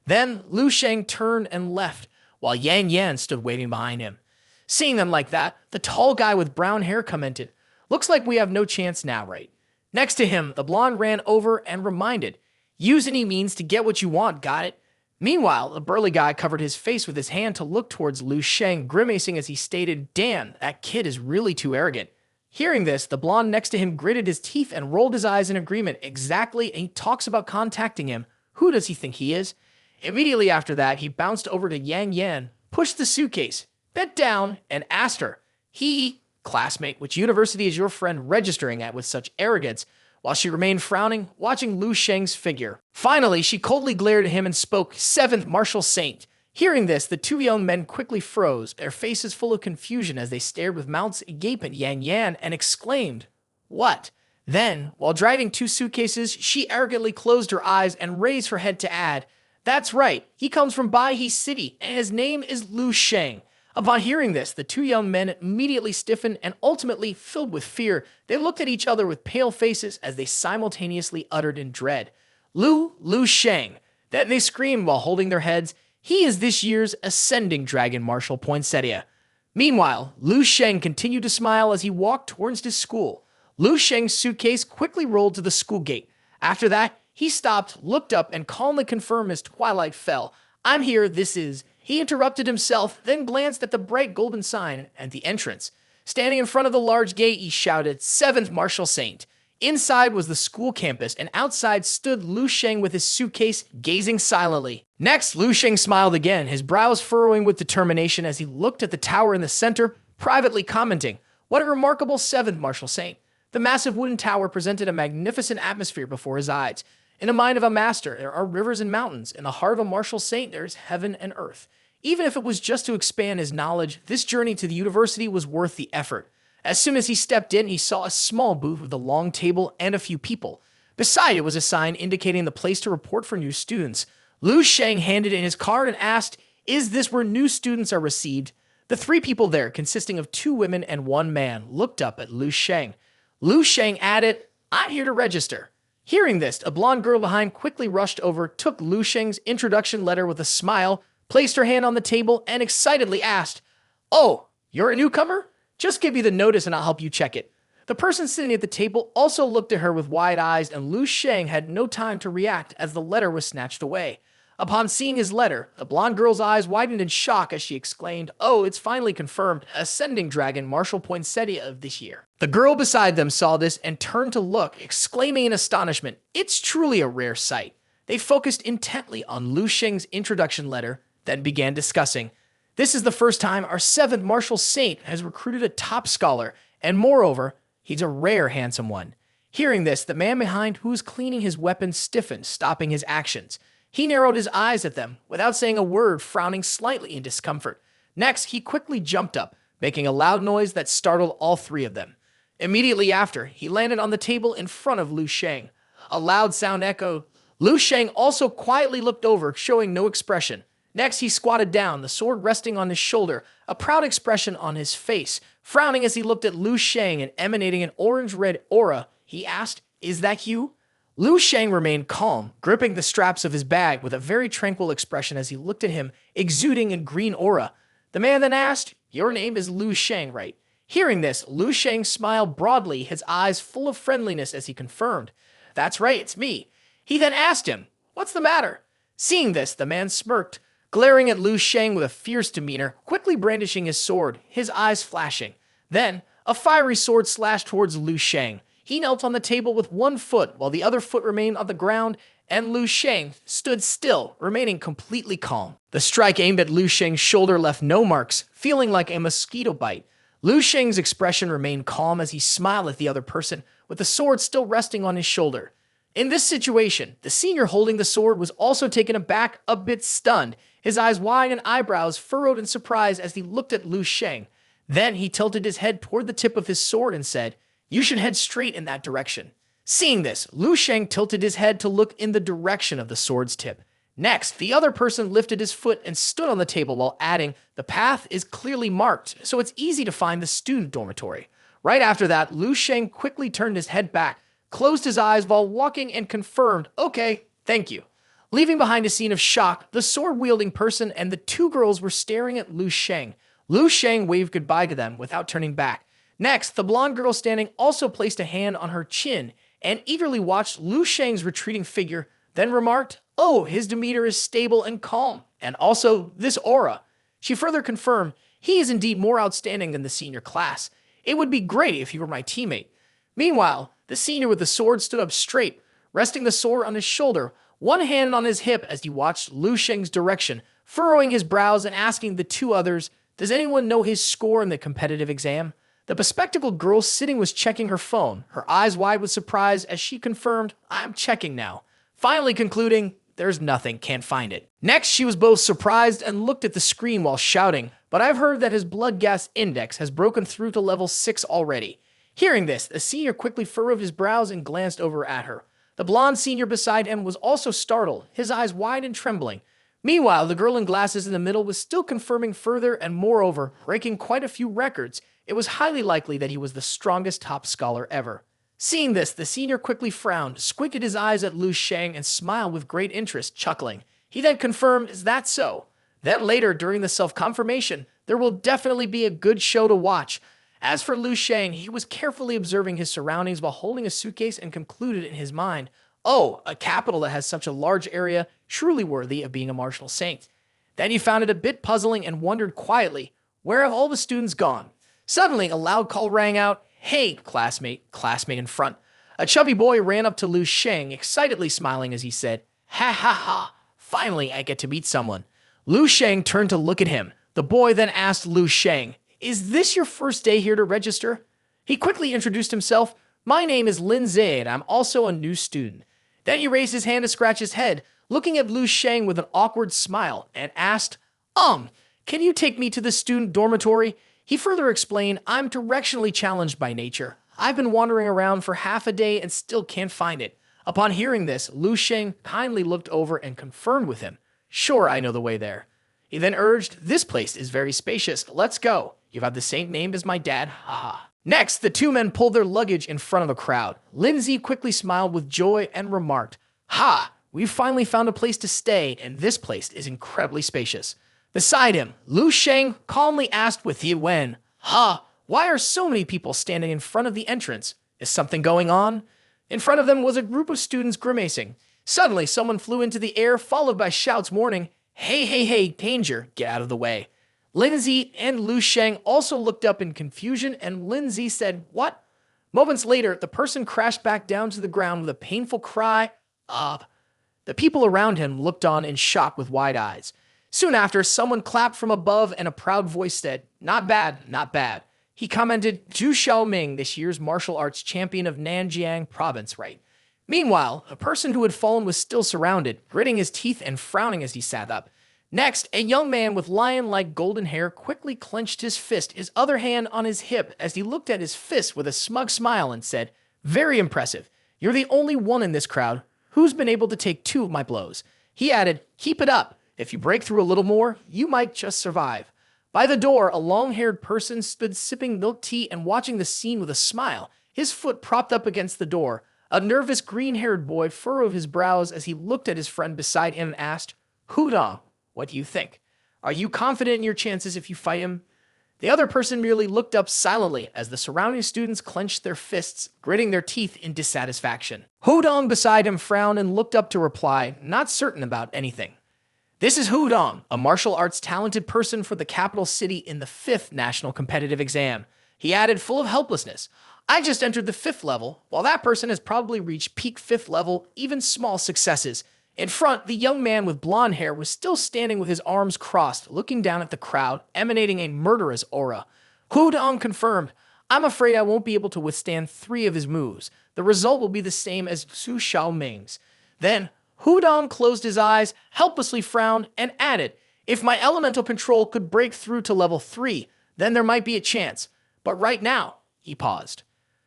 Then Lu Sheng turned and left, while Yang Yan stood waiting behind him. Seeing them like that, the tall guy with brown hair commented, "Looks like we have no chance now, right?" Next to him, the blonde ran over and reminded, "Use any means to get what you want, got it?" Meanwhile, the burly guy covered his face with his hand to look towards Lu Sheng, grimacing as he stated, "Damn, that kid is really too arrogant." Hearing this, the blonde next to him gritted his teeth and rolled his eyes in agreement. Exactly, and he talks about contacting him. Who does he think he is? Immediately after that, he bounced over to Yang Yan, pushed the suitcase, bent down, and asked her, "Classmate, which university is your friend registering at with such arrogance?" While she remained frowning, watching Lu Sheng's figure. Finally, she coldly glared at him and spoke, "7th Martial Saint." Hearing this, the 2 young men quickly froze, their faces full of confusion as they stared with mouths agape at Yang Yan and exclaimed, "What?" Then, while driving 2 suitcases, she arrogantly closed her eyes and raised her head to add, "That's right, he comes from Baihe City, and his name is Lu Sheng." Upon hearing this, the 2 young men immediately stiffened and ultimately, filled with fear, they looked at each other with pale faces as they simultaneously uttered in dread, Lu Sheng." Then they screamed while holding their heads, "He is this year's ascending dragon martial poinsettia." Meanwhile, Lu Sheng continued to smile as he walked towards his school. Lu Sheng's suitcase quickly rolled to the school gate. After that, he stopped, looked up, and calmly confirmed as twilight fell, "I'm here, this is..." He interrupted himself, then glanced at the bright golden sign at the entrance. Standing in front of the large gate, he shouted, "Seventh Martial Saint." Inside was the school campus, and outside stood Lu Sheng with his suitcase, gazing silently. Next, Lu Sheng smiled again, his brows furrowing with determination as he looked at the tower in the center, privately commenting, "What a remarkable seventh Martial Saint." The massive wooden tower presented a magnificent atmosphere before his eyes. In the mind of a master, there are rivers and mountains. In the heart of a martial saint, there is heaven and earth. Even if it was just to expand his knowledge, this journey to the university was worth the effort. As soon as he stepped in, he saw a small booth with a long table and a few people. Beside it was a sign indicating the place to report for new students. Lu Sheng handed in his card and asked, "Is this where new students are received?" The three people there, consisting of 2 women and 1 man, looked up at Lu Sheng. Lu Sheng added, "I'm here to register." Hearing this, a blonde girl behind quickly rushed over, took Lu Sheng's introduction letter with a smile, placed her hand on the table, and excitedly asked, "Oh, you're a newcomer? Just give me the notice and I'll help you check it." The person sitting at the table also looked at her with wide eyes, and Lu Sheng had no time to react as the letter was snatched away. Upon seeing his letter, the blonde girl's eyes widened in shock as she exclaimed, "Oh, it's finally confirmed, ascending dragon martial poinsettia of this year." The girl beside them saw this and turned to look, exclaiming in astonishment, "It's truly a rare sight." They focused intently on Lu Sheng's introduction letter, then began discussing, "This is the first time our 7th martial saint has recruited a top scholar, and moreover, he's a rare handsome one." Hearing this, the man behind who was cleaning his weapon stiffened, stopping his actions. He narrowed his eyes at them, without saying a word, frowning slightly in discomfort. Next, he quickly jumped up, making a loud noise that startled all 3 of them. Immediately after, he landed on the table in front of Lu Sheng. A loud sound echoed. Lu Sheng also quietly looked over, showing no expression. Next, he squatted down, the sword resting on his shoulder, a proud expression on his face. Frowning as he looked at Lu Sheng and emanating an orange-red aura, he asked, "Is that you?" Lu Sheng remained calm, gripping the straps of his bag with a very tranquil expression as he looked at him, exuding a green aura. The man then asked, "Your name is Lu Sheng, right?" Hearing this, Lu Sheng smiled broadly, his eyes full of friendliness as he confirmed, "That's right, it's me." He then asked him, "What's the matter?" Seeing this, the man smirked, glaring at Lu Sheng with a fierce demeanor, quickly brandishing his sword, his eyes flashing. Then, a fiery sword slashed towards Lu Sheng. He knelt on the table with 1 foot, while the other foot remained on the ground, and Lu Sheng stood still, remaining completely calm. The strike aimed at Lu Sheng's shoulder left no marks, feeling like a mosquito bite. Lu Sheng's expression remained calm as he smiled at the other person, with the sword still resting on his shoulder. In this situation, the senior holding the sword was also taken aback, a bit stunned, his eyes wide and eyebrows furrowed in surprise as he looked at Lu Sheng. Then he tilted his head toward the tip of his sword and said, "You should head straight in that direction." Seeing this, Lu Sheng tilted his head to look in the direction of the sword's tip. Next, the other person lifted his foot and stood on the table while adding, "The path is clearly marked, so it's easy to find the student dormitory." Right after that, Lu Sheng quickly turned his head back, closed his eyes while walking and confirmed, "Okay, thank you." Leaving behind a scene of shock, the sword-wielding person and the 2 girls were staring at Lu Sheng. Lu Sheng waved goodbye to them without turning back. Next, the blonde girl standing also placed a hand on her chin and eagerly watched Lu Sheng's retreating figure, then remarked, "Oh, his demeanor is stable and calm, and also this aura." She further confirmed, "He is indeed more outstanding than the senior class. It would be great if he were my teammate." Meanwhile, the senior with the sword stood up straight, resting the sword on his shoulder, 1 hand on his hip as he watched Lu Sheng's direction, furrowing his brows and asking the 2 others, "Does anyone know his score in the competitive exam?" The bespectacled girl sitting was checking her phone, her eyes wide with surprise as she confirmed, "I'm checking now," finally concluding, "There's nothing, can't find it." Next, she was both surprised and looked at the screen while shouting, "But I've heard that his blood gas index has broken through to level 6 already." Hearing this, the senior quickly furrowed his brows and glanced over at her. The blonde senior beside him was also startled, his eyes wide and trembling. Meanwhile, the girl in glasses in the middle was still confirming further and moreover, breaking quite a few records. It was highly likely that he was the strongest top scholar ever. Seeing this, the senior quickly frowned, squinted his eyes at Lu Sheng, and smiled with great interest, chuckling. He then confirmed, "Is that so?" Then later, during the self-confirmation, there will definitely be a good show to watch. As for Lu Sheng, he was carefully observing his surroundings while holding a suitcase and concluded in his mind, "Oh, a capital that has such a large area, truly worthy of being a martial saint." Then he found it a bit puzzling and wondered quietly, where have all the students gone? Suddenly, a loud call rang out, "Hey, classmate in front." A chubby boy ran up to Lu Sheng, excitedly smiling as he said, "Ha ha ha, finally I get to meet someone." Lu Sheng turned to look at him. The boy then asked Lu Sheng, "Is this your first day here to register?" He quickly introduced himself. "My name is Lin Zhe, and I'm also a new student." Then he raised his hand to scratch his head, looking at Lu Sheng with an awkward smile, and asked, can you take me to the student dormitory?" He further explained, "I'm directionally challenged by nature. I've been wandering around for half a day and still can't find it." Upon hearing this, Lu Sheng kindly looked over and confirmed with him, "Sure, I know the way there." He then urged, "This place is very spacious. Let's go. You have the same name as my dad. Haha." Next, the two men pulled their luggage in front of the crowd. Lindsay quickly smiled with joy and remarked, "Ha! We've finally found a place to stay, and this place is incredibly spacious." Beside him, Lu Sheng calmly asked with Wen, "Ha! Why are so many people standing in front of the entrance? Is something going on?" In front of them was a group of students grimacing. Suddenly, someone flew into the air, followed by shouts warning, hey, danger, get out of the way." Lindsay and Lu Sheng also looked up in confusion, and Lindsay said, "What?" Moments later, the person crashed back down to the ground with a painful cry of. The people around him looked on in shock with wide eyes. Soon after, someone clapped from above and a proud voice said, "Not bad, not bad." He commented, "Zhu Xiaoming, this year's martial arts champion of Nanjiang province, right?" Meanwhile, a person who had fallen was still surrounded, gritting his teeth and frowning as he sat up. Next, a young man with lion-like golden hair quickly clenched his fist, his other hand on his hip, as he looked at his fist with a smug smile and said, "Very impressive. You're the only one in this crowd who's been able to take 2 of my blows." He added, "Keep it up. If you break through a little more, you might just survive." By the door, a long-haired person stood sipping milk tea and watching the scene with a smile, his foot propped up against the door. A nervous green-haired boy furrowed his brows as he looked at his friend beside him and asked, "Hudong, what do you think? Are you confident in your chances if you fight him?" The other person merely looked up silently as the surrounding students clenched their fists, gritting their teeth in dissatisfaction. Hudong beside him frowned and looked up to reply, not certain about anything. "This is Hudong, a martial arts talented person for the capital city in the 5th national competitive exam." He added, full of helplessness, "I just entered the 5th level, while that person has probably reached peak 5th level, even small successes." In front, the young man with blonde hair was still standing with his arms crossed, looking down at the crowd, emanating a murderous aura. Hudong confirmed, "I'm afraid I won't be able to withstand 3 of his moves. The result will be the same as Zhu Xiaoming's." Then, Hudong closed his eyes, helplessly frowned, and added, "If my elemental control could break through to level 3, then there might be a chance. But right now," he paused.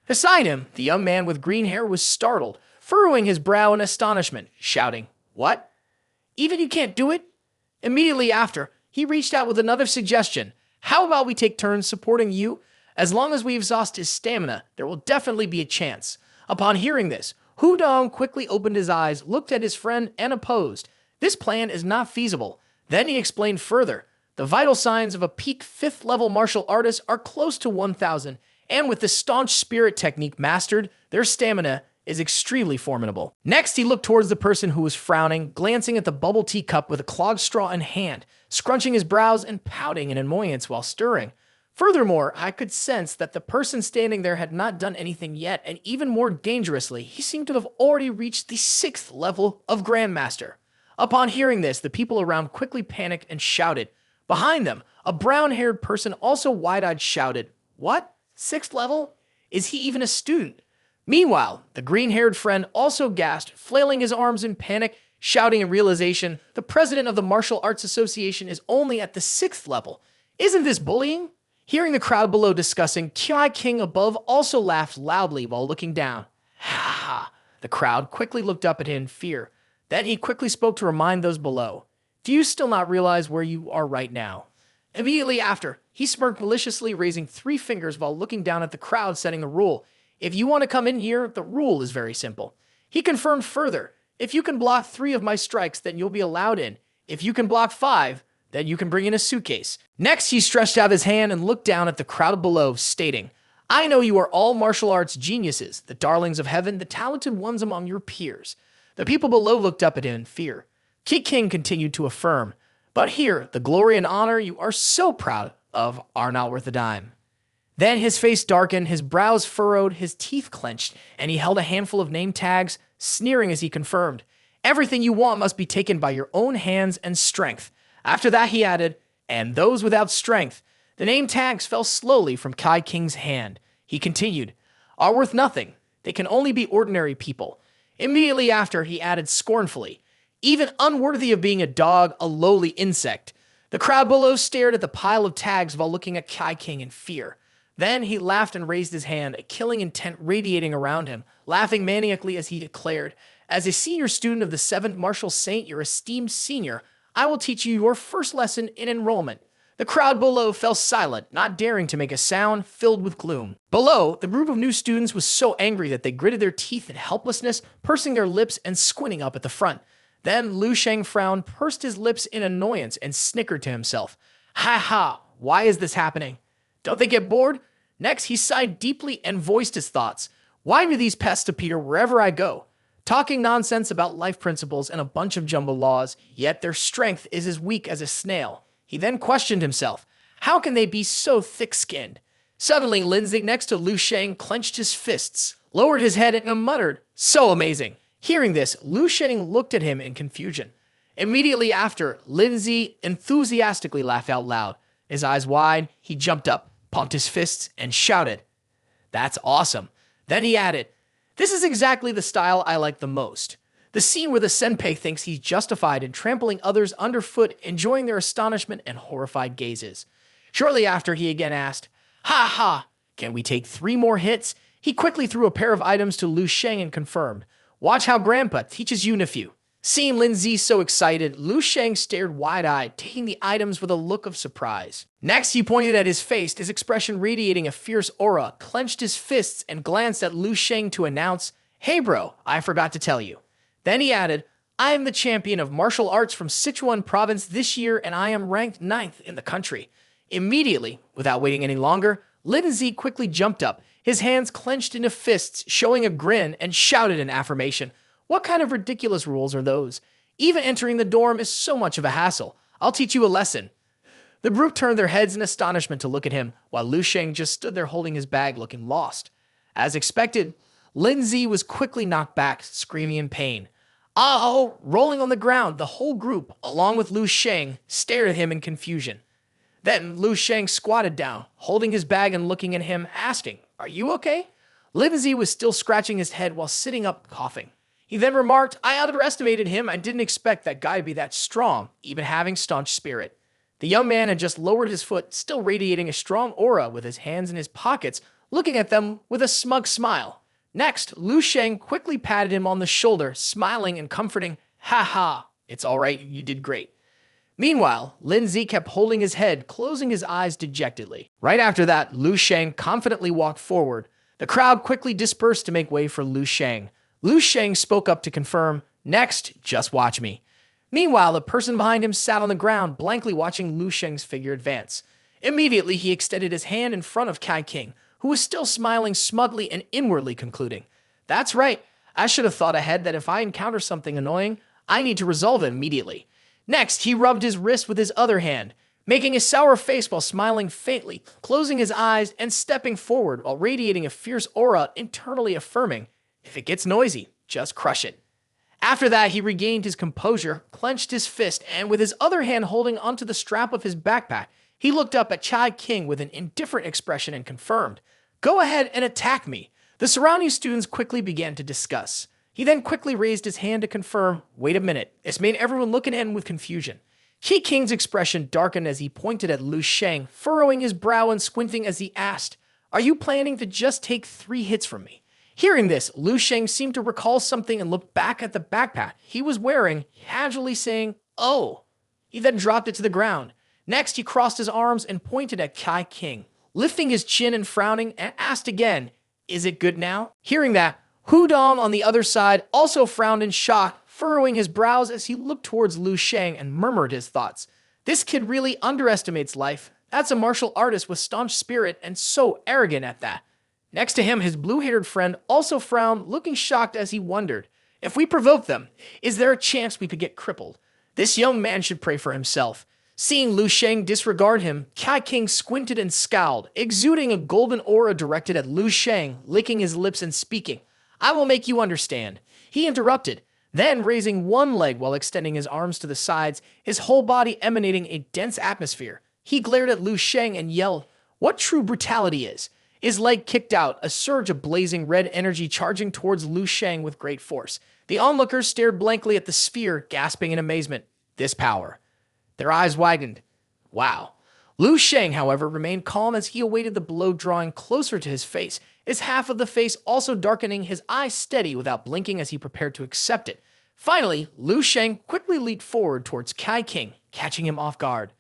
Beside him, the young man with green hair was startled, furrowing his brow in astonishment, shouting, "What? Even you can't do it?" Immediately after, he reached out with another suggestion. "How about we take turns supporting you? As long as we exhaust his stamina, there will definitely be a chance." Upon hearing this, Hudong quickly opened his eyes, looked at his friend, and opposed. This plan is not feasible. Then he explained further. The vital signs of a peak 5th level martial artist are close to 1,000, and with the staunch spirit technique mastered, their stamina is extremely formidable. Next, he looked towards the person who was frowning, glancing at the bubble tea cup with a clogged straw in hand, scrunching his brows and pouting in annoyance while stirring. Furthermore, I could sense that the person standing there had not done anything yet, and even more dangerously, he seemed to have already reached the 6th level of Grandmaster. Upon hearing this, the people around quickly panicked and shouted. Behind them, a brown-haired person also wide-eyed shouted, "What? 6th level? Is he even a student?" Meanwhile, the green-haired friend also gasped, flailing his arms in panic, shouting in realization, "The president of the Martial Arts Association is only at the 6th level. Isn't this bullying?" Hearing the crowd below discussing, Kiai King above also laughed loudly while looking down. Ha ha! The crowd quickly looked up at him in fear. Then he quickly spoke to remind those below. "Do you still not realize where you are right now?" Immediately after, he smirked maliciously, raising 3 fingers while looking down at the crowd, setting a rule. If you want to come in here, the rule is very simple. He confirmed further, if you can block 3 of my strikes, then you'll be allowed in. If you can block 5, then you can bring in a suitcase. Next, he stretched out his hand and looked down at the crowd below, stating, I know you are all martial arts geniuses, the darlings of heaven, the talented ones among your peers. The people below looked up at him in fear. King continued to affirm, but here, the glory and honor you are so proud of are not worth a dime. Then his face darkened, his brows furrowed, his teeth clenched, and he held a handful of name tags, sneering as he confirmed, everything you want must be taken by your own hands and strength. After that, he added, and those without strength. The name tags fell slowly from King's hand. He continued, are worth nothing. They can only be ordinary people. Immediately after, he added scornfully, even unworthy of being a dog, a lowly insect. The crowd below stared at the pile of tags while looking at King in fear. Then he laughed and raised his hand, a killing intent radiating around him, laughing maniacally as he declared, as a senior student of the 7th Martial Saint, your esteemed senior, I will teach you your first lesson in enrollment. The crowd below fell silent, not daring to make a sound, filled with gloom. Below, the group of new students was so angry that they gritted their teeth in helplessness, pursing their lips and squinting up at the front. Then Lu Sheng frowned, pursed his lips in annoyance, and snickered to himself. Ha ha, why is this happening? Don't they get bored? Next, he sighed deeply and voiced his thoughts. Why do these pests appear wherever I go? Talking nonsense about life principles and a bunch of jumble laws, yet their strength is as weak as a snail. He then questioned himself. How can they be so thick-skinned? Suddenly, Lindsay next to Lu Sheng clenched his fists, lowered his head, and muttered, so amazing. Hearing this, Lu Sheng looked at him in confusion. Immediately after, Lindsay enthusiastically laughed out loud. His eyes wide, he jumped up, pumped his fists, and shouted, that's awesome. Then he added, this is exactly the style I like the most. The scene where the senpai thinks he's justified in trampling others underfoot, enjoying their astonishment and horrified gazes. Shortly after, he again asked, ha ha, can we take 3 more hits? He quickly threw a pair of items to Lu Sheng and confirmed, watch how Grandpa teaches you nephew. Seeing Lindsay so excited, Lu Sheng stared wide-eyed, taking the items with a look of surprise. Next, he pointed at his face, his expression radiating a fierce aura, clenched his fists, and glanced at Lu Sheng to announce, hey bro, I forgot to tell you. Then he added, I am the champion of martial arts from Sichuan province this year, and I am ranked 9th in the country. Immediately, without waiting any longer, Lindsay quickly jumped up, his hands clenched into fists, showing a grin, and shouted in affirmation, what kind of ridiculous rules are those? Even entering the dorm is so much of a hassle. I'll teach you a lesson. The group turned their heads in astonishment to look at him, while Lu Sheng just stood there holding his bag looking lost. As expected, Lindsay was quickly knocked back, screaming in pain. Oh, rolling on the ground, the whole group, along with Lu Sheng, stared at him in confusion. Then Lu Sheng squatted down, holding his bag and looking at him, asking, are you okay? Lindsay was still scratching his head while sitting up, coughing. He then remarked, I underestimated him. I didn't expect that guy to be that strong, even having staunch spirit. The young man had just lowered his foot, still radiating a strong aura with his hands in his pockets, looking at them with a smug smile. Next, Lu Sheng quickly patted him on the shoulder, smiling and comforting, ha ha, it's all right, you did great. Meanwhile, Lindsay kept holding his head, closing his eyes dejectedly. Right after that, Lu Sheng confidently walked forward. The crowd quickly dispersed to make way for Lu Sheng. Lu Sheng spoke up to confirm, next, just watch me. Meanwhile, the person behind him sat on the ground, blankly watching Lu Sheng's figure advance. Immediately, he extended his hand in front of King, who was still smiling smugly and inwardly concluding, that's right, I should have thought ahead that if I encounter something annoying, I need to resolve it immediately. Next, he rubbed his wrist with his other hand, making a sour face while smiling faintly, closing his eyes and stepping forward while radiating a fierce aura, internally affirming, if it gets noisy, just crush it. After that, he regained his composure, clenched his fist, and with his other hand holding onto the strap of his backpack, he looked up at King with an indifferent expression and confirmed, go ahead and attack me. The surrounding students quickly began to discuss. He then quickly raised his hand to confirm, wait a minute. This made everyone look at him with confusion. King's expression darkened as he pointed at Lu Sheng, furrowing his brow and squinting as he asked, are you planning to just take 3 hits from me? Hearing this, Lu Sheng seemed to recall something and looked back at the backpack he was wearing, casually saying, oh. He then dropped it to the ground. Next, he crossed his arms and pointed at King, lifting his chin and frowning, and asked again, Is it good now? Hearing that, Hudong on the other side also frowned in shock, furrowing his brows as he looked towards Lu Sheng and murmured his thoughts. This kid really underestimates life. That's a martial artist with staunch spirit and so arrogant at that. Next to him, his blue-haired friend also frowned, looking shocked as he wondered, if we provoke them, is there a chance we could get crippled? This young man should pray for himself. Seeing Lu Sheng disregard him, Kai King squinted and scowled, exuding a golden aura directed at Lu Sheng, licking his lips and speaking. I will make you understand. He interrupted, then raising one leg while extending his arms to the sides, his whole body emanating a dense atmosphere. He glared at Lu Sheng and yelled, what true brutality is? His leg kicked out, a surge of blazing red energy charging towards Lu Sheng with great force. The onlookers stared blankly at the sphere, gasping in amazement. This power. Their eyes widened. Wow. Lu Sheng, however, remained calm as he awaited the blow drawing closer to his face, his half of the face also darkening, his eyes steady without blinking as he prepared to accept it. Finally, Lu Sheng quickly leaped forward towards Kai King, catching him off guard.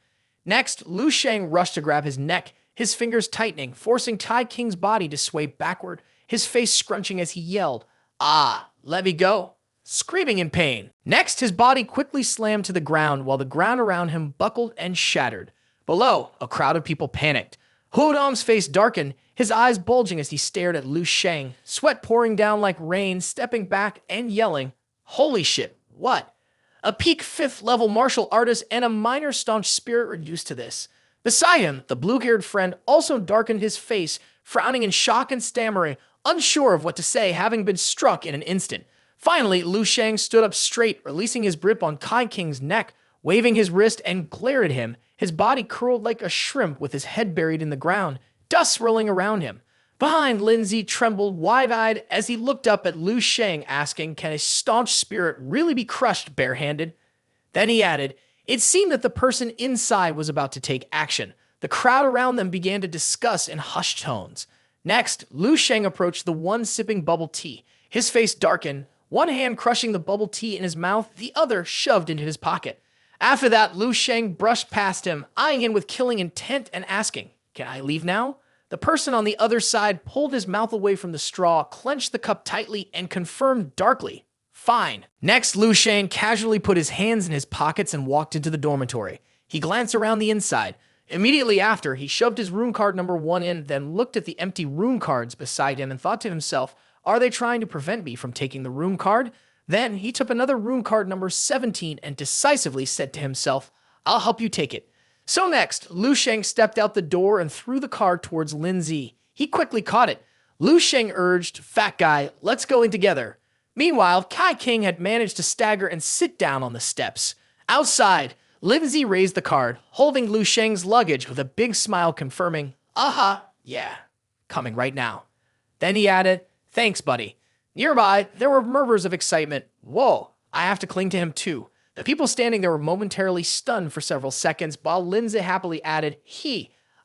Next, Lu Sheng rushed to grab his neck, his fingers tightening, forcing Kai King's body to sway backward, his face scrunching as he yelled, "Ah, let me go," screaming in pain. Next, his body quickly slammed to the ground while the ground around him buckled and shattered. Below, a crowd of people panicked. Hudong's face darkened, his eyes bulging as he stared at Lu Sheng, sweat pouring down like rain, stepping back and yelling, "Holy shit, what?" A peak 5th level martial artist and a minor staunch spirit reduced to this. Beside him, the blue-haired friend also darkened his face, frowning in shock and stammering, unsure of what to say, having been struck in an instant. Finally, Lu Sheng stood up straight, releasing his grip on Kai King's neck, waving his wrist and glared at him, his body curled like a shrimp with his head buried in the ground, dust swirling around him. Behind, Lindsay trembled wide-eyed as he looked up at Lu Sheng, asking, can a staunch spirit really be crushed barehanded? Then he added, it seemed that the person inside was about to take action. The crowd around them began to discuss in hushed tones. Next, Lu Sheng approached the one sipping bubble tea. His face darkened, one hand crushing the bubble tea in his mouth, the other shoved into his pocket. After that, Lu Sheng brushed past him, eyeing him with killing intent and asking, can I leave now? The person on the other side pulled his mouth away from the straw, clenched the cup tightly, and confirmed darkly, fine. Next, Lu Sheng casually put his hands in his pockets and walked into the dormitory. He glanced around the inside. Immediately after, he shoved his rune card number 1 in, then looked at the empty rune cards beside him and thought to himself, are they trying to prevent me from taking the rune card? Then he took another rune card number 17 and decisively said to himself, I'll help you take it. So next, Lu Sheng stepped out the door and threw the card towards Lindsay. He quickly caught it. Lu Sheng urged, fat guy, let's go in together. Meanwhile, Kai King had managed to stagger and sit down on the steps. Outside, Lindsay raised the card, holding Lu Sheng's luggage with a big smile confirming, yeah, coming right now. Then he added, thanks, buddy. Nearby, there were murmurs of excitement. Whoa, I have to cling to him too. The people standing there were momentarily stunned for several seconds, while Lindsay happily added,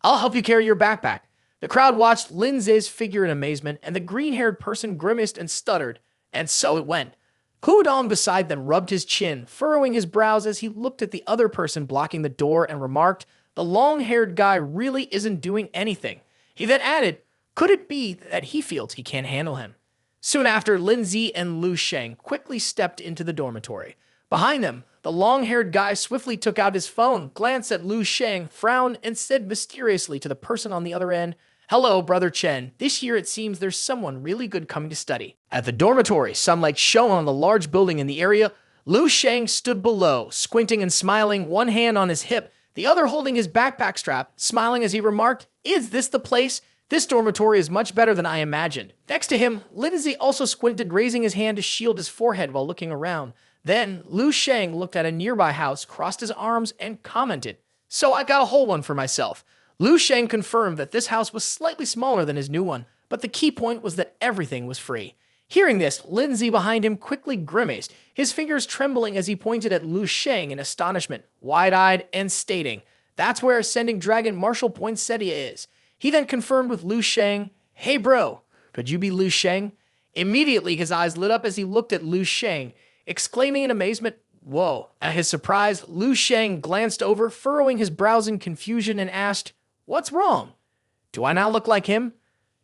I'll help you carry your backpack. The crowd watched Lindsay's figure in amazement, and the green-haired person grimaced and stuttered, and so it went. Hudong beside them rubbed his chin, furrowing his brows as he looked at the other person blocking the door and remarked, the long-haired guy really isn't doing anything. He then added, could it be that he feels he can't handle him? Soon after, Lindsay and Lu Sheng quickly stepped into the dormitory. Behind them, the long-haired guy swiftly took out his phone, glanced at Lu Sheng, frowned, and said mysteriously to the person on the other end, hello, Brother Chen. This year it seems there's someone really good coming to study. At the dormitory, sunlight shone on the large building in the area. Lu Sheng stood below, squinting and smiling, one hand on his hip, the other holding his backpack strap, smiling as he remarked, is this the place? This dormitory is much better than I imagined. Next to him, Lindsay also squinted, raising his hand to shield his forehead while looking around. Then, Lu Sheng looked at a nearby house, crossed his arms, and commented, so I got a whole one for myself. Lu Sheng confirmed that this house was slightly smaller than his new one, but the key point was that everything was free. Hearing this, Lindsay behind him quickly grimaced, his fingers trembling as he pointed at Lu Sheng in astonishment, wide-eyed and stating, that's where Ascending Dragon Martial Poinsettia is. He then confirmed with Lu Sheng, hey bro, could you be Lu Sheng? Immediately his eyes lit up as he looked at Lu Sheng, exclaiming in amazement, whoa. At his surprise, Lu Sheng glanced over, furrowing his brows in confusion and asked, what's wrong? Do I not look like him?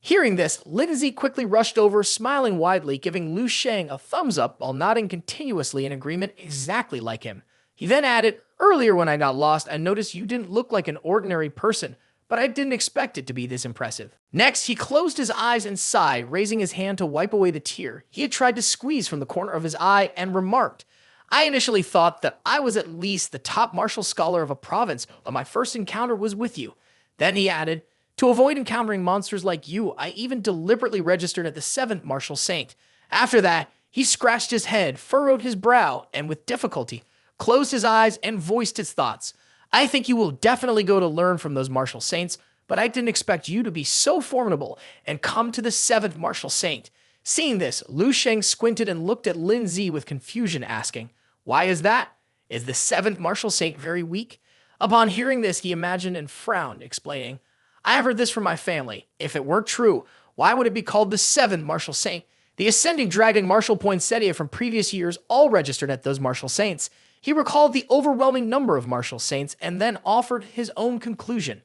Hearing this, Lindsay quickly rushed over, smiling widely, giving Lu Sheng a thumbs up while nodding continuously in agreement exactly like him. He then added, "Earlier when I got lost, I noticed you didn't look like an ordinary person, but I didn't expect it to be this impressive." Next, he closed his eyes and sighed, raising his hand to wipe away the tear he had tried to squeeze from the corner of his eye, and remarked, "I initially thought that I was at least the top martial scholar of a province, but my first encounter was with you." Then he added, "To avoid encountering monsters like you, I even deliberately registered at the 7th Martial Saint." After that, he scratched his head, furrowed his brow, and with difficulty, closed his eyes and voiced his thoughts. "I think you will definitely go to learn from those martial saints, but I didn't expect you to be so formidable and come to the 7th Martial Saint." Seeing this, Lu Sheng squinted and looked at Lin Zi with confusion, asking, "Why is that? Is the 7th Martial Saint very weak?" Upon hearing this, he imagined and frowned, explaining, "I have heard this from my family. If it weren't true, why would it be called the 7th Martial Saint? The Ascending Dragon martial poinsettia from previous years all registered at those martial saints." He recalled the overwhelming number of martial saints and then offered his own conclusion.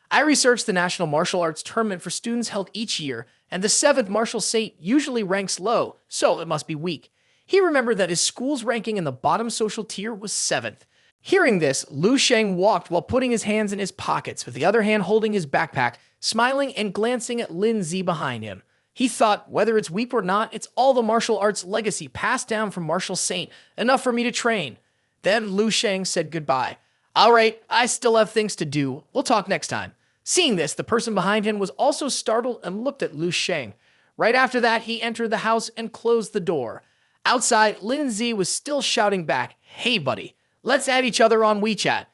"I researched the National Martial Arts Tournament for students held each year, and the 7th Martial Saint usually ranks low, so it must be weak." He remembered that his school's ranking in the bottom social tier was 7th. Hearing this, Lu Sheng walked while putting his hands in his pockets, with the other hand holding his backpack, smiling and glancing at Lin Zi behind him. He thought, whether it's weak or not, it's all the martial arts legacy passed down from Martial Saint, enough for me to train. Then Lu Sheng said goodbye. "All right, I still have things to do. We'll talk next time." Seeing this, the person behind him was also startled and looked at Lu Sheng. Right after that, he entered the house and closed the door. Outside, Lin Zi was still shouting back, "Hey buddy, let's add each other on WeChat."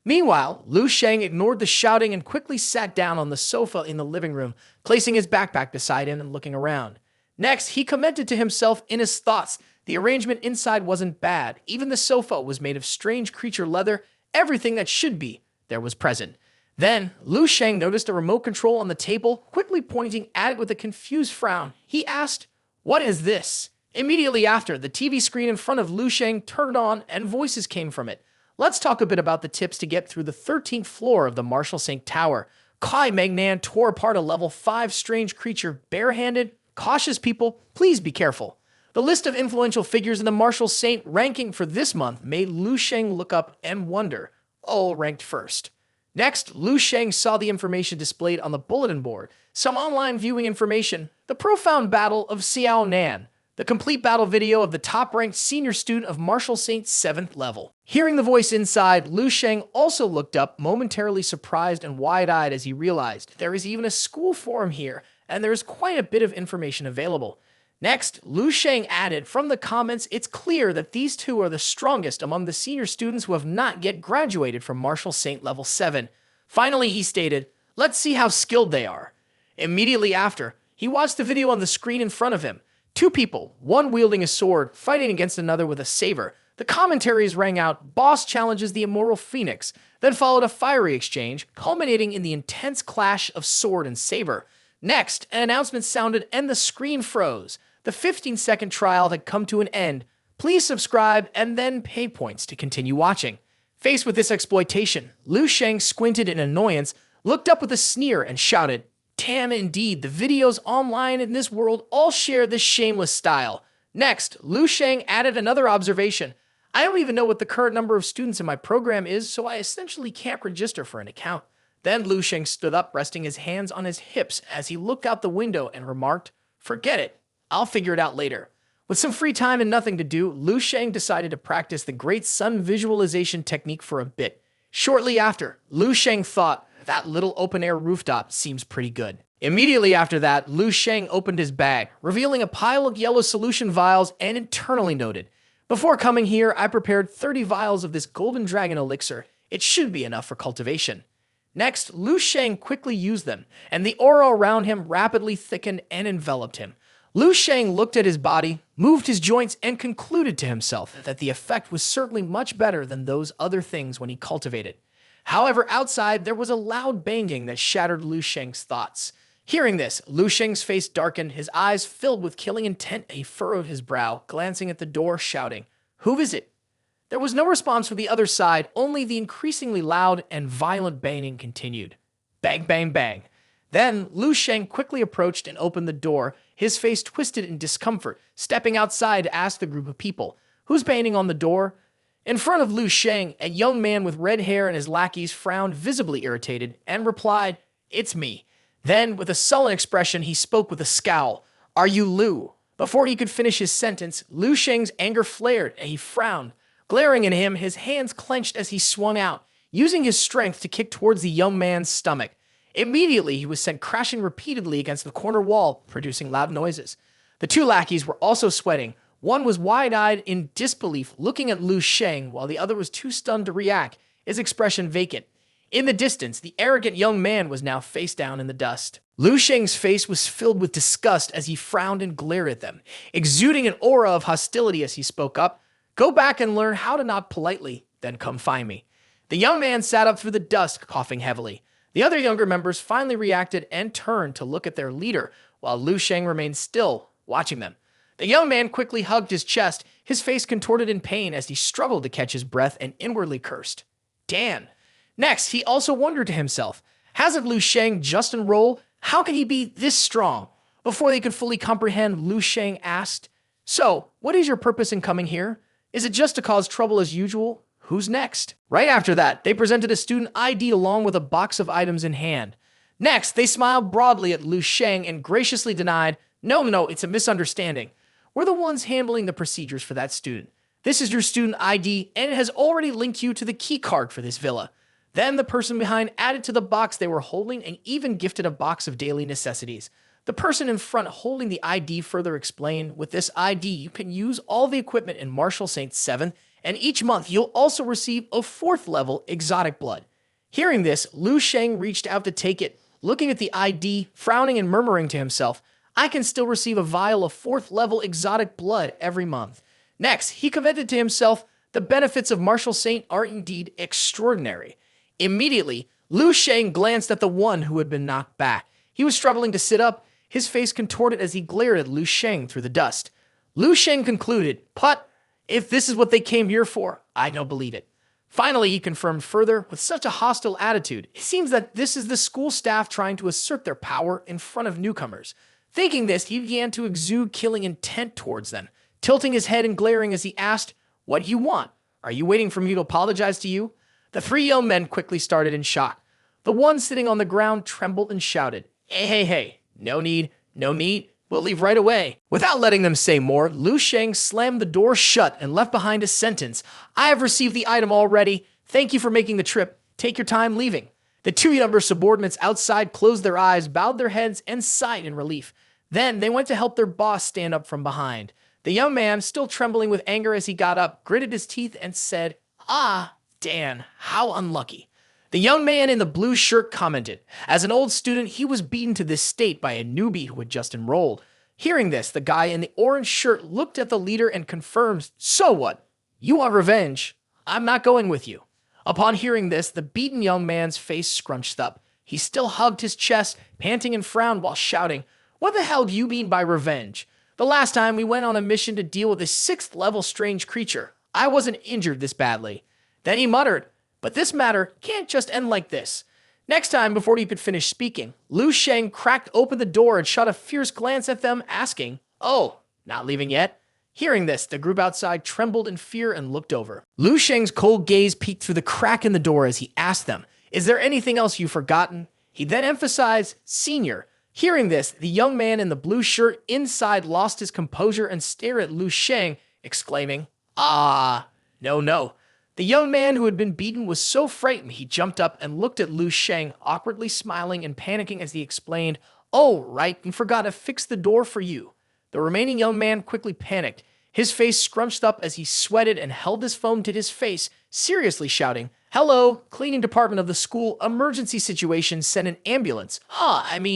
Meanwhile, Lu Sheng ignored the shouting and quickly sat down on the sofa in the living room, placing his backpack beside him and looking around. Next, he commented to himself in his thoughts. The arrangement inside wasn't bad. Even the sofa was made of strange creature leather. Everything that should be there was present. Then, Lu Sheng noticed a remote control on the table, quickly pointing at it with a confused frown. He asked, "What is this?" Immediately after, the TV screen in front of Lu Sheng turned on and voices came from it. Let's talk a bit about the tips to get through the 13th floor of the Martial Saint Tower. Kai Magnan tore apart a level 5 strange creature barehanded. Cautious people, please be careful. The list of influential figures in the Martial Saint ranking for this month made Lu Sheng look up and wonder. All ranked first. Next, Lu Sheng saw the information displayed on the bulletin board. Some online viewing information. The profound battle of Xiao Nan. The complete battle video of the top-ranked senior student of Martial Saint's 7th level. Hearing the voice inside, Lu Sheng also looked up, momentarily surprised and wide-eyed as he realized there is even a school forum here, and there is quite a bit of information available. Next, Lu Sheng added, from the comments, it's clear that these two are the strongest among the senior students who have not yet graduated from Martial Saint Level 7. Finally, he stated, "Let's see how skilled they are." Immediately after, he watched the video on the screen in front of him. Two people, one wielding a sword, fighting against another with a saber. The commentaries rang out, "Boss challenges the immoral phoenix." Then followed a fiery exchange, culminating in the intense clash of sword and saber. Next, an announcement sounded and the screen froze. The 15-second trial had come to an end. Please subscribe and then pay points to continue watching. Faced with this exploitation, Lu Sheng squinted in annoyance, looked up with a sneer, and shouted, "Damn indeed, the videos online in this world all share this shameless style." Next, Lu Sheng added another observation. "I don't even know what the current number of students in my program is, so I essentially can't register for an account." Then Lu Sheng stood up, resting his hands on his hips as he looked out the window and remarked, "Forget it. I'll figure it out later." With some free time and nothing to do, Lu Sheng decided to practice the Great Sun visualization technique for a bit. Shortly after, Lu Sheng thought, that little open-air rooftop seems pretty good. Immediately after that, Lu Sheng opened his bag, revealing a pile of yellow solution vials and internally noted, "Before coming here, I prepared 30 vials of this golden dragon elixir. It should be enough for cultivation." Next, Lu Sheng quickly used them, and the aura around him rapidly thickened and enveloped him. Lu Sheng looked at his body, moved his joints, and concluded to himself that the effect was certainly much better than those other things when he cultivated. However, outside, there was a loud banging that shattered Lu Sheng's thoughts. Hearing this, Lu Sheng's face darkened, his eyes filled with killing intent, and he furrowed his brow, glancing at the door, shouting, "Who is it?" There was no response from the other side, only the increasingly loud and violent banging continued. Bang, bang, bang. Then Lu Sheng quickly approached and opened the door, his face twisted in discomfort, stepping outside to ask the group of people, "Who's banging on the door?" In front of Lu Sheng, a young man with red hair and his lackeys frowned, visibly irritated, and replied, "It's me." Then, with a sullen expression, he spoke with a scowl, "Are you Lu?" Before he could finish his sentence, Lu Sheng's anger flared and he frowned. Glaring at him, his hands clenched as he swung out, using his strength to kick towards the young man's stomach. Immediately, he was sent crashing repeatedly against the corner wall, producing loud noises. The two lackeys were also sweating. One was wide-eyed in disbelief, looking at Lu Sheng, while the other was too stunned to react, his expression vacant. In the distance, the arrogant young man was now face down in the dust. Lu Sheng's face was filled with disgust as he frowned and glared at them, exuding an aura of hostility as he spoke up. "Go back and learn how to knock politely, then come find me." The young man sat up through the dust, coughing heavily. The other younger members finally reacted and turned to look at their leader, while Lu Sheng remained still, watching them. The young man quickly hugged his chest, his face contorted in pain as he struggled to catch his breath and inwardly cursed. "Dan." Next, he also wondered to himself, hasn't Lu Sheng just enrolled? How can he be this strong? Before they could fully comprehend, Lu Sheng asked, "So, what is your purpose in coming here? Is it just to cause trouble as usual? Who's next?" Right after that, they presented a student ID along with a box of items in hand. Next, they smiled broadly at Lu Sheng and graciously denied, No, it's a misunderstanding. We're the ones handling the procedures for that student. This is your student ID, and it has already linked you to the key card for this villa." Then the person behind added to the box they were holding and even gifted a box of daily necessities. The person in front holding the ID further explained, "With this ID, you can use all the equipment in Martial Saint 7, and each month you'll also receive a 4th level exotic blood." Hearing this, Lu Sheng reached out to take it, looking at the ID, frowning and murmuring to himself, "I can still receive a vial of 4th level exotic blood every month." Next, he commented to himself, "The benefits of Martial Saint are indeed extraordinary." Immediately, Lu Sheng glanced at the one who had been knocked back. He was struggling to sit up, his face contorted as he glared at Lu Sheng through the dust. Lu Sheng concluded, "Put, if this is what they came here for, I don't believe it." Finally, he confirmed further, with such a hostile attitude, it seems that this is the school staff trying to assert their power in front of newcomers. Thinking this, he began to exude killing intent towards them, tilting his head and glaring as he asked, "What do you want? Are you waiting for me to apologize to you?" The 3 young men quickly started in shock. The one sitting on the ground trembled and shouted, Hey, no need, we'll leave right away." Without letting them say more, Lu Sheng slammed the door shut and left behind a sentence, "I have received the item already. Thank you for making the trip. Take your time leaving." The 2 younger subordinates outside closed their eyes, bowed their heads, and sighed in relief. Then they went to help their boss stand up from behind. The young man, still trembling with anger as he got up, gritted his teeth and said, "Ah, Dan, how unlucky." The young man in the blue shirt commented, as an old student, he was beaten to this state by a newbie who had just enrolled. Hearing this, the guy in the orange shirt looked at the leader and confirmed, "So what? You want revenge? I'm not going with you." Upon hearing this, the beaten young man's face scrunched up. He still hugged his chest, panting and frowned while shouting, "What the hell do you mean by revenge? The last time we went on a mission to deal with a 6th level strange creature, I wasn't injured this badly." Then he muttered, "But this matter can't just end like this." Next time, before he could finish speaking, Lu Sheng cracked open the door and shot a fierce glance at them, asking, "Oh, not leaving yet?" Hearing this, the group outside trembled in fear and looked over. Lu Sheng's cold gaze peeked through the crack in the door as he asked them, "Is there anything else you've forgotten?" He then emphasized, "Senior." Hearing this, the young man in the blue shirt inside lost his composure and stared at Lu Sheng, exclaiming, No. The young man who had been beaten was so frightened he jumped up and looked at Lu Sheng, awkwardly smiling and panicking as he explained, "Oh, right, we forgot to fix the door for you." The remaining young man quickly panicked. His face scrunched up as he sweated and held his phone to his face, seriously shouting, "Hello, cleaning department of the school, emergency situation, send an ambulance.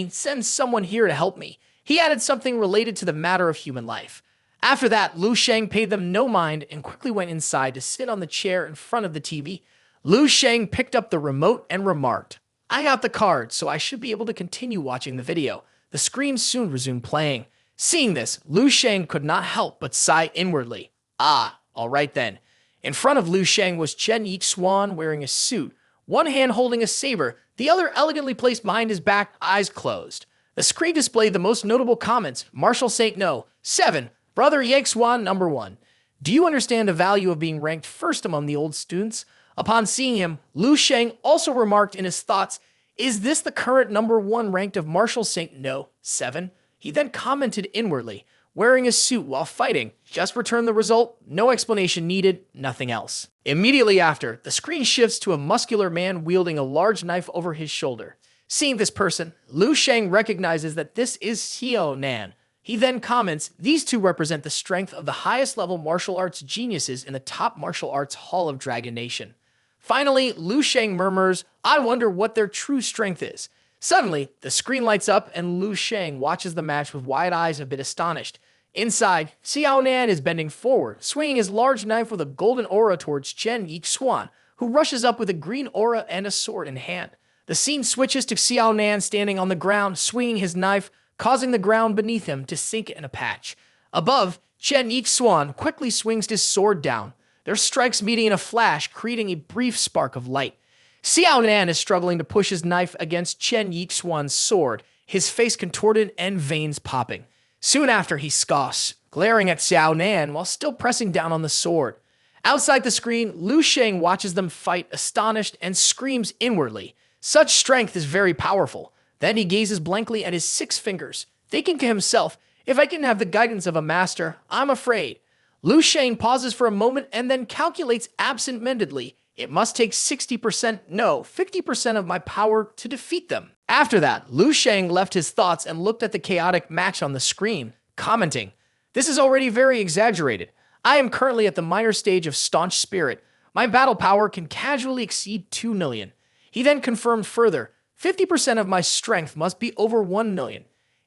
Send someone here to help me." He added something related to the matter of human life. After that, Lu Sheng paid them no mind and quickly went inside to sit on the chair in front of the TV. Lu Sheng picked up the remote and remarked, "I got the card, so I should be able to continue watching the video." The screen soon resumed playing. Seeing this, Lu Sheng could not help but sigh inwardly. All right then. In front of Lu Sheng was Chen Yi Swan wearing a suit, one hand holding a saber, the other elegantly placed behind his back, eyes closed. The screen displayed the most notable comments. Martial Saint No. 7. Brother Yexuan number 1. Do you understand the value of being ranked first among the old students? Upon seeing him, Lu Sheng also remarked in his thoughts, is this the current number 1 ranked of Martial Saint No. 7? He then commented inwardly, wearing a suit while fighting. Just return the result, no explanation needed, nothing else. Immediately after, the screen shifts to a muscular man wielding a large knife over his shoulder. Seeing this person, Lu Sheng recognizes that this is Xiao Nan. He then comments, these two represent the strength of the highest level martial arts geniuses in the top martial arts hall of Dragon Nation. Finally, Lu Sheng murmurs, I wonder what their true strength is. Suddenly, the screen lights up and Lu Sheng watches the match with wide eyes a bit astonished. Inside, Xiao Nan is bending forward, swinging his large knife with a golden aura towards Chen Yixuan, who rushes up with a green aura and a sword in hand. The scene switches to Xiao Nan standing on the ground, swinging his knife, causing the ground beneath him to sink in a patch. Above, Chen Yixuan quickly swings his sword down, their strikes meeting in a flash, creating a brief spark of light. Xiao Nan is struggling to push his knife against Chen Yixuan's sword, his face contorted and veins popping. Soon after, he scoffs, glaring at Xiao Nan while still pressing down on the sword. Outside the screen, Lu Sheng watches them fight, astonished, and screams inwardly. Such strength is very powerful. Then he gazes blankly at his 6 fingers, thinking to himself, if I didn't have the guidance of a master, I'm afraid. Lu Sheng pauses for a moment and then calculates absent-mindedly, it must take 60%, no, 50% of my power to defeat them. After that, Lu Sheng left his thoughts and looked at the chaotic match on the screen, commenting, this is already very exaggerated. I am currently at the minor stage of staunch spirit. My battle power can casually exceed 2 million. He then confirmed further, 50% of my strength must be over 1 million.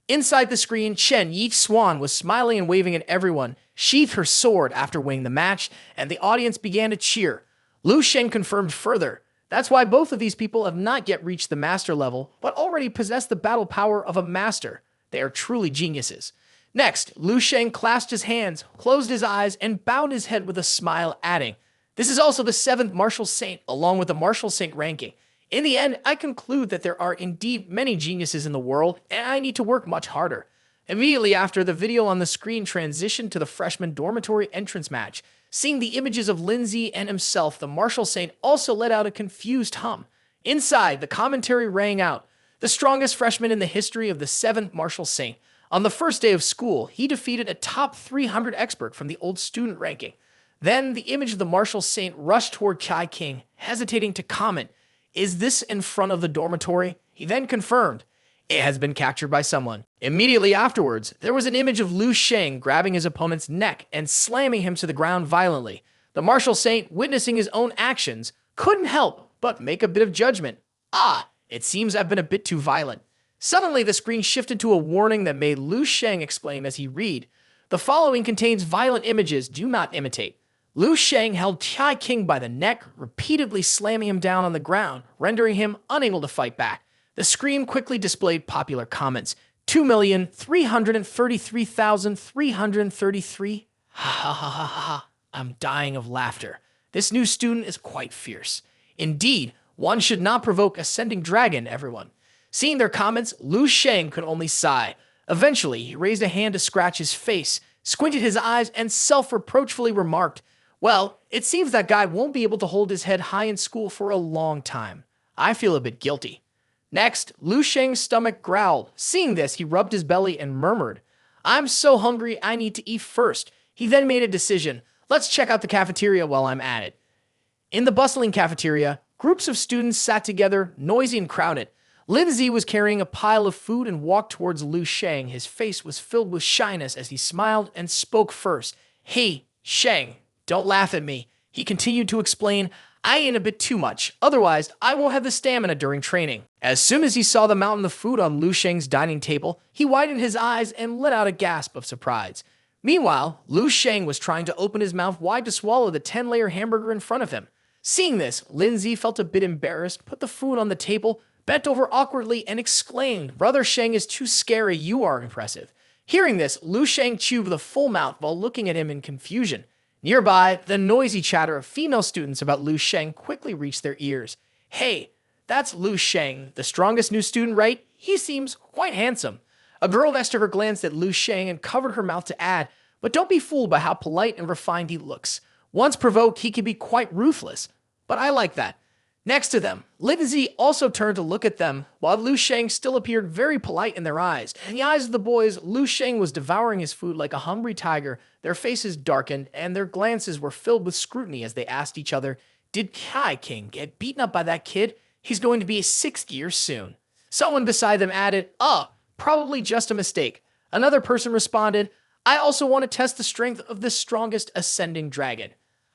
Inside the screen, Chen Yixuan was smiling and waving at everyone, sheathed her sword after winning the match, and the audience began to cheer. Lu Sheng confirmed further, that's why both of these people have not yet reached the master level, but already possess the battle power of a master. They are truly geniuses. Next, Lu Sheng clasped his hands, closed his eyes, and bowed his head with a smile, adding, this is also the 7th Martial Saint, along with the Martial Saint ranking. In the end, I conclude that there are indeed many geniuses in the world, and I need to work much harder. Immediately after, the video on the screen transitioned to the freshman dormitory entrance match. Seeing the images of Lindsay and himself, the Martial Saint also let out a confused hum. Inside, the commentary rang out. The strongest freshman in the history of the 7th Martial Saint. On the first day of school, he defeated a top 300 expert from the old student ranking. Then, the image of the Martial Saint rushed toward Chai King, hesitating to comment. Is this in front of the dormitory? He then confirmed, it has been captured by someone. Immediately afterwards, there was an image of Lu Sheng grabbing his opponent's neck and slamming him to the ground violently. The Martial Saint, witnessing his own actions, couldn't help but make a bit of judgment. It seems I've been a bit too violent. Suddenly, the screen shifted to a warning that made Lu Sheng explain as he read, the following contains violent images, do not imitate. Lu Sheng held Chai King by the neck, repeatedly slamming him down on the ground, rendering him unable to fight back. The screen quickly displayed popular comments. 2,333,333. Ha ha ha ha ha. I'm dying of laughter. This new student is quite fierce. Indeed, one should not provoke ascending dragon, everyone. Seeing their comments, Lu Sheng could only sigh. Eventually, he raised a hand to scratch his face, squinted his eyes, and self-reproachfully remarked, well, it seems that guy won't be able to hold his head high in school for a long time. I feel a bit guilty. Next, Lu Sheng's stomach growled. Seeing this, he rubbed his belly and murmured, I'm so hungry I need to eat first. He then made a decision. Let's check out the cafeteria while I'm at it. In the bustling cafeteria, groups of students sat together, noisy and crowded. Lindsay was carrying a pile of food and walked towards Lu Sheng. His face was filled with shyness as he smiled and spoke first. Hey, Sheng, don't laugh at me. He continued to explain, I ate a bit too much, otherwise I won't have the stamina during training. As soon as he saw the mountain of food on Lu Sheng's dining table, he widened his eyes and let out a gasp of surprise. Meanwhile, Lu Sheng was trying to open his mouth wide to swallow the 10-layer hamburger in front of him. Seeing this, Lindsay felt a bit embarrassed, put the food on the table, bent over awkwardly, and exclaimed, Brother Sheng is too scary, you are impressive. Hearing this, Lu Sheng chewed with a full mouth while looking at him in confusion. Nearby, the noisy chatter of female students about Lu Sheng quickly reached their ears. Hey, that's Lu Sheng, the strongest new student, right? He seems quite handsome. A girl next to her glanced at Lu Sheng and covered her mouth to add, but don't be fooled by how polite and refined he looks. Once provoked, he can be quite ruthless. But I like that. Next to them, Lindsay also turned to look at them, while Lu Sheng still appeared very polite in their eyes. In the eyes of the boys, Lu Sheng was devouring his food like a hungry tiger. Their faces darkened, and their glances were filled with scrutiny as they asked each other, "Did Kai King get beaten up by that kid? He's going to be 6th year soon." Someone beside them added, "Oh, probably just a mistake." Another person responded, "I also want to test the strength of the strongest ascending dragon."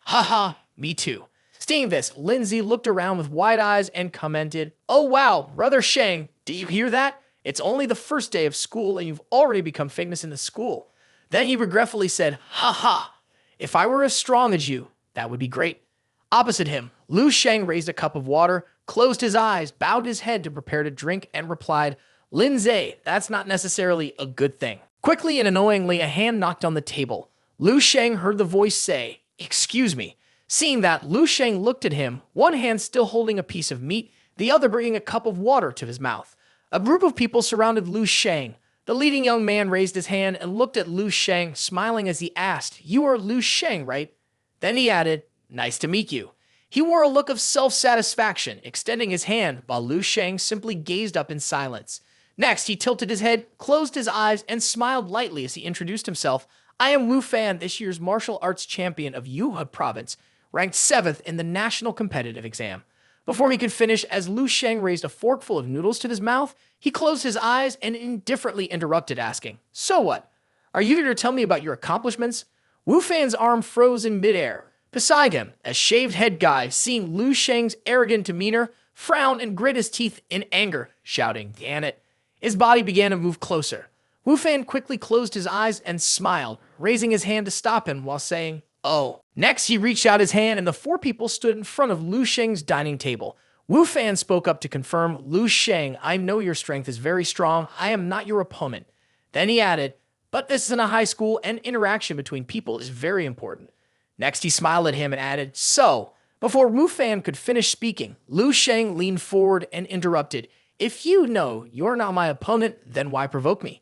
Haha, me too. Seeing this, Lindsay looked around with wide eyes and commented, "Oh wow, Brother Sheng, do you hear that? It's only the first day of school and you've already become famous in the school." Then he regretfully said, "Haha, if I were as strong as you, that would be great." Opposite him, Lu Sheng raised a cup of water, closed his eyes, bowed his head to prepare to drink, and replied, "Lindsay, that's not necessarily a good thing." Quickly and annoyingly, a hand knocked on the table. Lu Sheng heard the voice say, "Excuse me." Seeing that, Lu Sheng looked at him, one hand still holding a piece of meat, the other bringing a cup of water to his mouth. A group of people surrounded Lu Sheng. The leading young man raised his hand and looked at Lu Sheng, smiling as he asked, "You are Lu Sheng, right?" Then he added, "Nice to meet you." He wore a look of self-satisfaction, extending his hand, while Lu Sheng simply gazed up in silence. Next, he tilted his head, closed his eyes, and smiled lightly as he introduced himself. "I am Wu Fan, this year's martial arts champion of Yuhe Province, ranked 7th in the national competitive exam." Before he could finish, as Lu Sheng raised a forkful of noodles to his mouth, he closed his eyes and indifferently interrupted, asking, "So what? Are you here to tell me about your accomplishments?" Wu Fan's arm froze in midair. Beside him, a shaved head guy, seeing Lu Sheng's arrogant demeanor, frowned and grit his teeth in anger, shouting, "Damn it." His body began to move closer. Wu Fan quickly closed his eyes and smiled, raising his hand to stop him while saying, "Oh." Next, he reached out his hand and the 4 people stood in front of Lu Sheng's dining table. Wu Fan spoke up to confirm, "Lu Sheng, I know your strength is very strong. I am not your opponent." Then he added, "But this is in a high school and interaction between people is very important." Next, he smiled at him and added, "So." Before Wu Fan could finish speaking, Lu Sheng leaned forward and interrupted, "If you know you're not my opponent, then why provoke me?"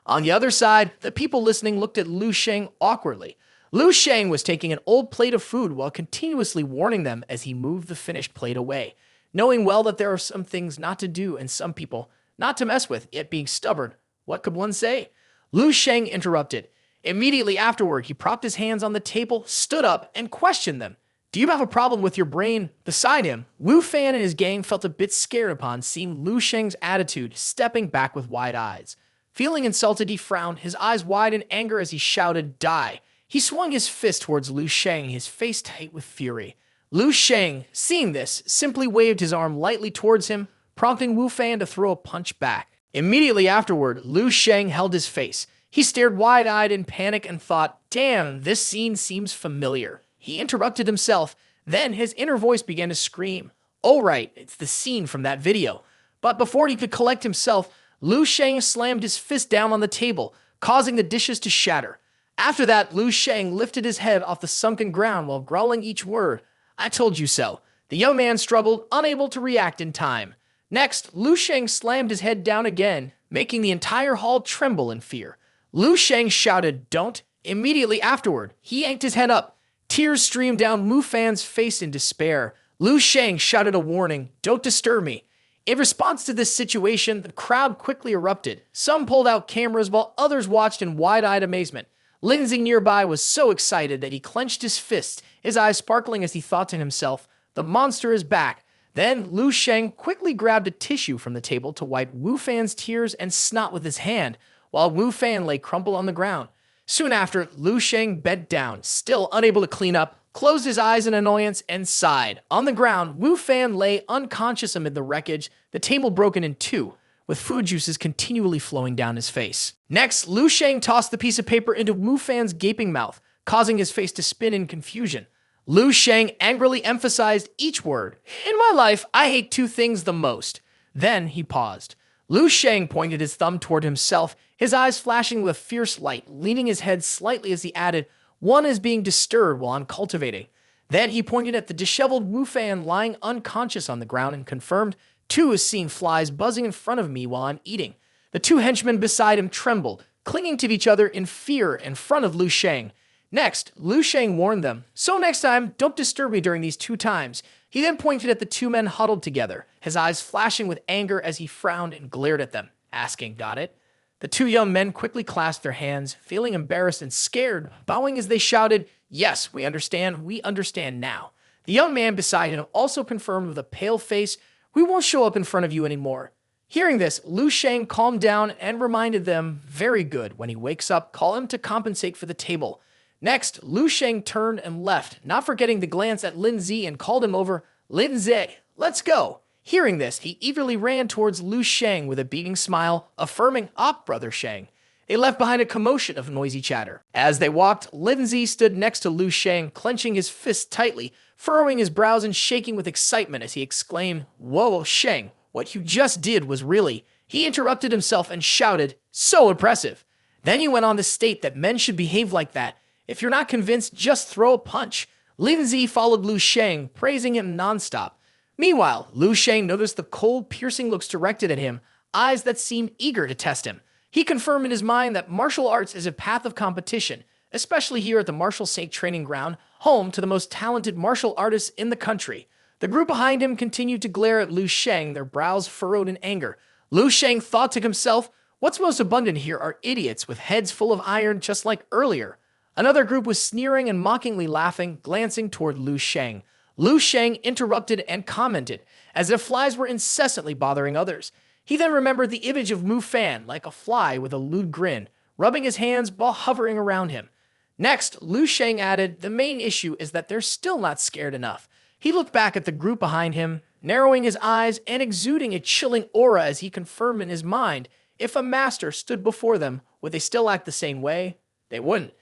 On the other side, the people listening looked at Lu Sheng awkwardly. Lu Sheng was taking an old plate of food while continuously warning them as he moved the finished plate away, knowing well that there are some things not to do and some people not to mess with, yet being stubborn. What could one say? Lu Sheng interrupted. Immediately afterward, he propped his hands on the table, stood up, and questioned them. "Do you have a problem with your brain?" Beside him, Wu Fan and his gang felt a bit scared upon seeing Lu Sheng's attitude, stepping back with wide eyes. Feeling insulted, he frowned, his eyes wide in anger as he shouted, "Die!" He swung his fist towards Lu Sheng, his face tight with fury. Lu Sheng, seeing this, simply waved his arm lightly towards him, prompting Wu Fan to throw a punch back. Immediately afterward, Lu Sheng held his face. He stared wide-eyed in panic and thought, "Damn, this scene seems familiar." He interrupted himself. Then his inner voice began to scream, "Oh right, it's the scene from that video." But before he could collect himself, Lu Sheng slammed his fist down on the table, causing the dishes to shatter. After that, Lu Sheng lifted his head off the sunken ground while growling each word. "I told you so." The young man struggled, unable to react in time. Next, Lu Sheng slammed his head down again, making the entire hall tremble in fear. Lu Sheng shouted, "Don't." Immediately afterward, he yanked his head up. Tears streamed down Wu Fan's face in despair. Lu Sheng shouted a warning, "Don't disturb me." In response to this situation, the crowd quickly erupted. Some pulled out cameras while others watched in wide-eyed amazement. Lindsay nearby was so excited that he clenched his fist, his eyes sparkling as he thought to himself, "The monster is back." Then Lu Sheng quickly grabbed a tissue from the table to wipe Wu Fan's tears and snot with his hand, while Wu Fan lay crumpled on the ground. Soon after, Lu Sheng bent down, still unable to clean up, closed his eyes in annoyance, and sighed. On the ground, Wu Fan lay unconscious amid the wreckage, the table broken in 2, with food juices continually flowing down his face. Next, Lu Sheng tossed the piece of paper into Wu Fan's gaping mouth, causing his face to spin in confusion. Lu Sheng angrily emphasized each word. "In my life, I hate 2 things the most." Then he paused. Lu Sheng pointed his thumb toward himself, his eyes flashing with a fierce light, leaning his head slightly as he added, "One is being disturbed while I'm cultivating." Then he pointed at the disheveled Wu Fan lying unconscious on the ground and confirmed, 2 is seeing flies buzzing in front of me while I'm eating. The 2 henchmen beside him trembled, clinging to each other in fear in front of Lu Sheng. Next, Lu Sheng warned them, "So next time, don't disturb me during these 2 times." He then pointed at the 2 men huddled together, his eyes flashing with anger as he frowned and glared at them, asking, "Got it?" The 2 young men quickly clasped their hands, feeling embarrassed and scared, bowing as they shouted, "Yes, we understand now." The young man beside him also confirmed with a pale face, "We won't show up in front of you anymore." Hearing this, Lu Sheng calmed down and reminded them, "Very good, when he wakes up, call him to compensate for the table." Next, Lu Sheng turned and left, not forgetting to glance at Lin Zi and called him over, "Lin Zi, let's go." Hearing this, he eagerly ran towards Lu Sheng with a beaming smile, affirming, "Up, Brother Sheng." They left behind a commotion of noisy chatter. As they walked, Lin Zi stood next to Lu Sheng, clenching his fists tightly, furrowing his brows and shaking with excitement as he exclaimed, "Whoa, Sheng, what you just did was really..." He interrupted himself and shouted, "So impressive." Then he went on to state that men should behave like that. If you're not convinced, just throw a punch. Lin Zi followed Lu Sheng, praising him nonstop. Meanwhile, Lu Sheng noticed the cold, piercing looks directed at him, eyes that seemed eager to test him. He confirmed in his mind that martial arts is a path of competition, especially here at the Martial Sake Training Ground, home to the most talented martial artists in the country. The group behind him continued to glare at Lu Sheng, their brows furrowed in anger. Lu Sheng thought to himself, "What's most abundant here are idiots with heads full of iron just like earlier." Another group was sneering and mockingly laughing, glancing toward Lu Sheng. Lu Sheng interrupted and commented, as if flies were incessantly bothering others. He then remembered the image of Mu Fan, like a fly with a lewd grin, rubbing his hands while hovering around him. Next, Lu Sheng added, "The main issue is that they're still not scared enough." He looked back at the group behind him, narrowing his eyes and exuding a chilling aura as he confirmed in his mind, if a master stood before them, would they still act the same way? They wouldn't.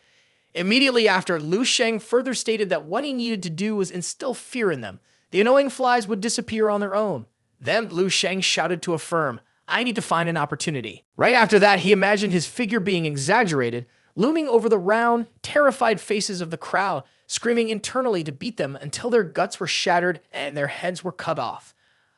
Immediately after, Lu Sheng further stated that what he needed to do was instill fear in them. The annoying flies would disappear on their own. Then Lu Sheng shouted to affirm, "I need to find an opportunity." Right after that, he imagined his figure being exaggerated, looming over the round, terrified faces of the crowd, screaming internally to beat them until their guts were shattered and their heads were cut off.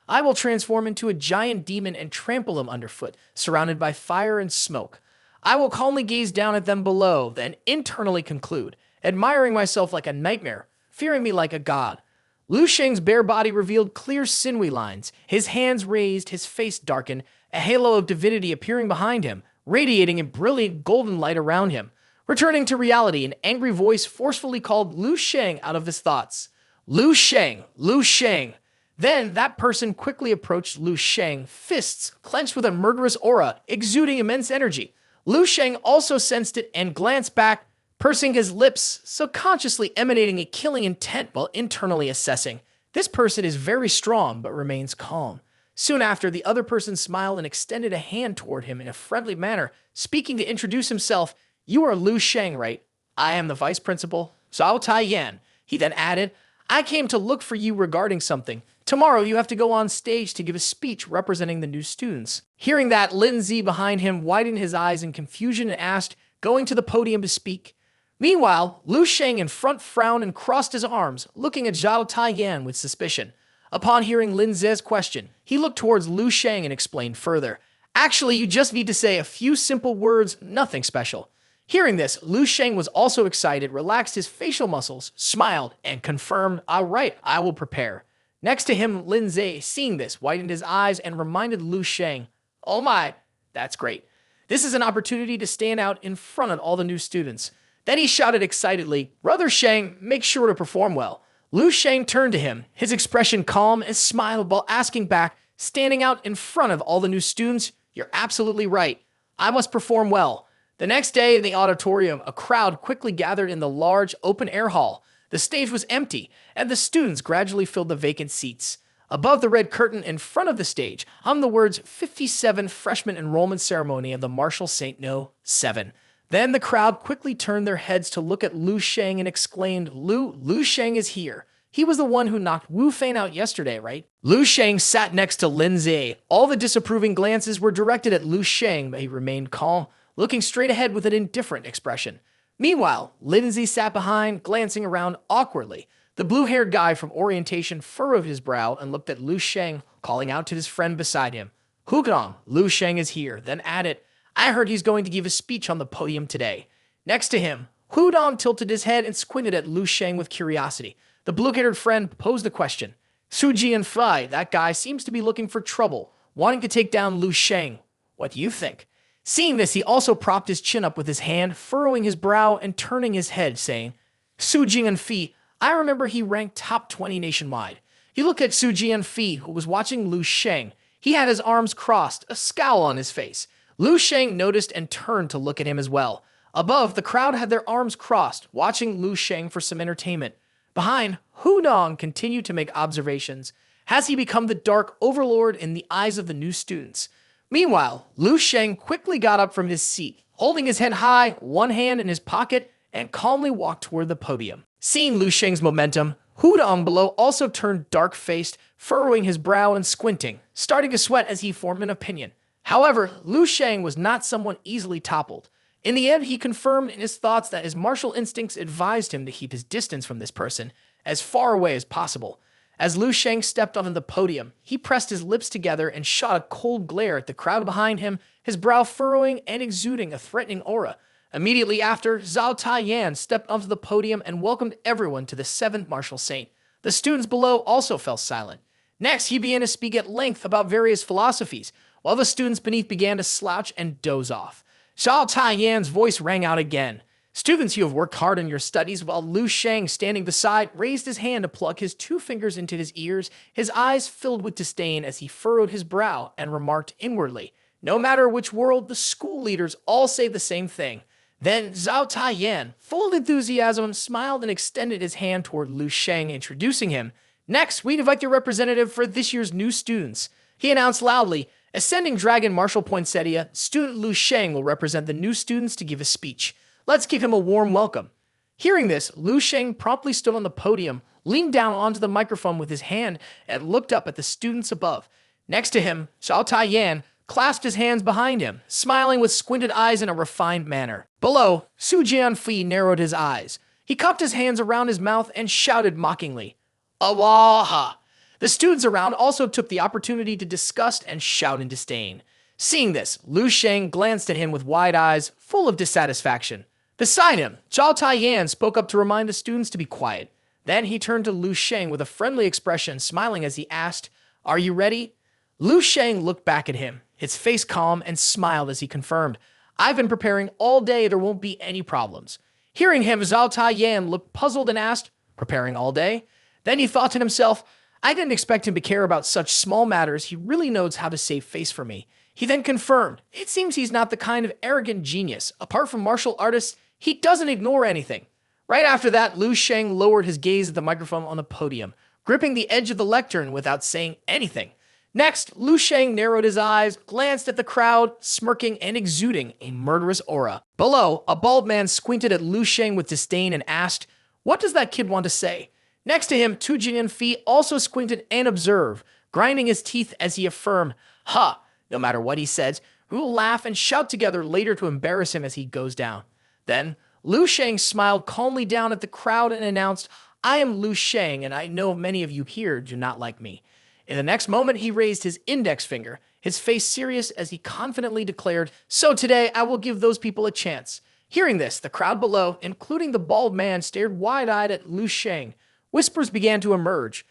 "I will transform into a giant demon and trample them underfoot, surrounded by fire and smoke. I will calmly gaze down at them below, then internally conclude, admiring myself like a nightmare, fearing me like a god." Lu Sheng's bare body revealed clear sinewy lines, his hands raised, his face darkened, a halo of divinity appearing behind him, radiating a brilliant golden light around him. Returning to reality, an angry voice forcefully called Lu Sheng out of his thoughts. "Lu Sheng! Lu Sheng!" Then that person quickly approached Lu Sheng, fists clenched with a murderous aura, exuding immense energy. Lu Sheng also sensed it and glanced back, pursing his lips, subconsciously emanating a killing intent while internally assessing. This person is very strong but remains calm. Soon after, the other person smiled and extended a hand toward him in a friendly manner, speaking to introduce himself. "You are Lu Sheng, right? I am the vice principal, Zhao Taiyan." He then added, "I came to look for you regarding something. Tomorrow you have to go on stage to give a speech representing the new students." Hearing that, Lin Zi behind him widened his eyes in confusion and asked, going to the podium to speak. Meanwhile, Lu Sheng in front frowned and crossed his arms, looking at Zhao Taiyan with suspicion. Upon hearing Lin Zi's question, he looked towards Lu Sheng and explained further, "Actually, you just need to say a few simple words, nothing special." Hearing this, Lu Sheng was also excited, relaxed his facial muscles, smiled, and confirmed, "All right, I will prepare." Next to him, Lin Zi, seeing this, widened his eyes and reminded Lu Sheng, "Oh my, that's great. This is an opportunity to stand out in front of all the new students." Then he shouted excitedly, "Brother Sheng, make sure to perform well." Lu Sheng turned to him, his expression calm, and smiled while asking back, standing out in front of all the new students, "You're absolutely right. I must perform well." The next day in the auditorium, a crowd quickly gathered in the large open-air hall. The stage was empty, and the students gradually filled the vacant seats. Above the red curtain in front of the stage hung the words 57 Freshman Enrollment Ceremony of the Martial St. No 7. Then the crowd quickly turned their heads to look at Lu Sheng and exclaimed, Lu Sheng is here. He was the one who knocked Wu Fein out yesterday, right?" Lu Sheng sat next to Lin Zi. All the disapproving glances were directed at Lu Sheng, but he remained calm, looking straight ahead with an indifferent expression. Meanwhile, Lin Zi sat behind, glancing around awkwardly. The blue-haired guy from orientation furrowed his brow and looked at Lu Sheng calling out to his friend beside him. Hugong, Lu Sheng is here. Then added, I heard he's going to give a speech on the podium today. Next to him, Hudong tilted his head and squinted at Lu Sheng with curiosity. The blue-haired friend posed a question. Suji and Fai, that guy seems to be looking for trouble, wanting to take down Lu Sheng. What do you think? Seeing this, he also propped his chin up with his hand, furrowing his brow and turning his head, saying, Suji and Fi, I remember he ranked top 20 nationwide. You look at Suji and Fi, who was watching Lu Sheng. He had his arms crossed, a scowl on his face. Lu Sheng noticed and turned to look at him as well. Above, the crowd had their arms crossed, watching Lu Sheng for some entertainment. Behind, Hudong continued to make observations. Has he become the dark overlord in the eyes of the new students? Meanwhile, Lu Sheng quickly got up from his seat, holding his head high, one hand in his pocket, and calmly walked toward the podium. Seeing Lu Sheng's momentum, Hudong below also turned dark-faced, furrowing his brow and squinting, starting to sweat as he formed an opinion. However, Lu Sheng was not someone easily toppled. In the end, he confirmed in his thoughts that his martial instincts advised him to keep his distance from this person, as far away as possible. As Lu Sheng stepped onto the podium, he pressed his lips together and shot a cold glare at the crowd behind him, his brow furrowing and exuding a threatening aura. Immediately after, Zhao Taiyan stepped onto the podium and welcomed everyone to the 7th Martial Saint. The students below also fell silent. Next, he began to speak at length about various philosophies, while the students beneath began to slouch and doze off. Zhao Taiyan's voice rang out again. Students, you have worked hard in your studies, while Lu Sheng, standing beside, raised his hand to plug his 2 fingers into his ears, his eyes filled with disdain as he furrowed his brow and remarked inwardly, no matter which world, the school leaders all say the same thing. Then Zhao Taiyan, full of enthusiasm, smiled and extended his hand toward Lu Sheng, introducing him. Next, we invite your representative for this year's new students. He announced loudly, Ascending Dragon Martial Poinsettia, student Lu Sheng will represent the new students to give a speech. Let's give him a warm welcome. Hearing this, Lu Sheng promptly stood on the podium, leaned down onto the microphone with his hand, and looked up at the students above. Next to him, Zhao Taiyan clasped his hands behind him, smiling with squinted eyes in a refined manner. Below, Su Jianfei narrowed his eyes. He cupped his hands around his mouth and shouted mockingly, Awaha! The students around also took the opportunity to disgust and shout in disdain. Seeing this, Lu Sheng glanced at him with wide eyes, full of dissatisfaction. Beside him, Zhao Taiyan spoke up to remind the students to be quiet. Then he turned to Lu Sheng with a friendly expression, smiling as he asked, Are you ready? Lu Sheng looked back at him, his face calm, and smiled as he confirmed, I've been preparing all day, there won't be any problems. Hearing him, Zhao Taiyan looked puzzled and asked, Preparing all day? Then he thought to himself, I didn't expect him to care about such small matters, he really knows how to save face for me. He then confirmed, it seems he's not the kind of arrogant genius. Apart from martial artists, he doesn't ignore anything. Right after that, Lu Sheng lowered his gaze at the microphone on the podium, gripping the edge of the lectern without saying anything. Next, Lu Sheng narrowed his eyes, glanced at the crowd, smirking and exuding a murderous aura. Below, a bald man squinted at Lu Sheng with disdain and asked, What does that kid want to say? Next to him, Tu Jianfei also squinted and observed, grinding his teeth as he affirmed, Ha! No matter what he says, we will laugh and shout together later to embarrass him as he goes down. Then, Lu Sheng smiled calmly down at the crowd and announced, I am Lu Sheng, and I know many of you here do not like me. In the next moment, he raised his index finger, his face serious as he confidently declared, So today, I will give those people a chance. Hearing this, the crowd below, including the bald man, stared wide-eyed at Lu Sheng. Whispers began to emerge.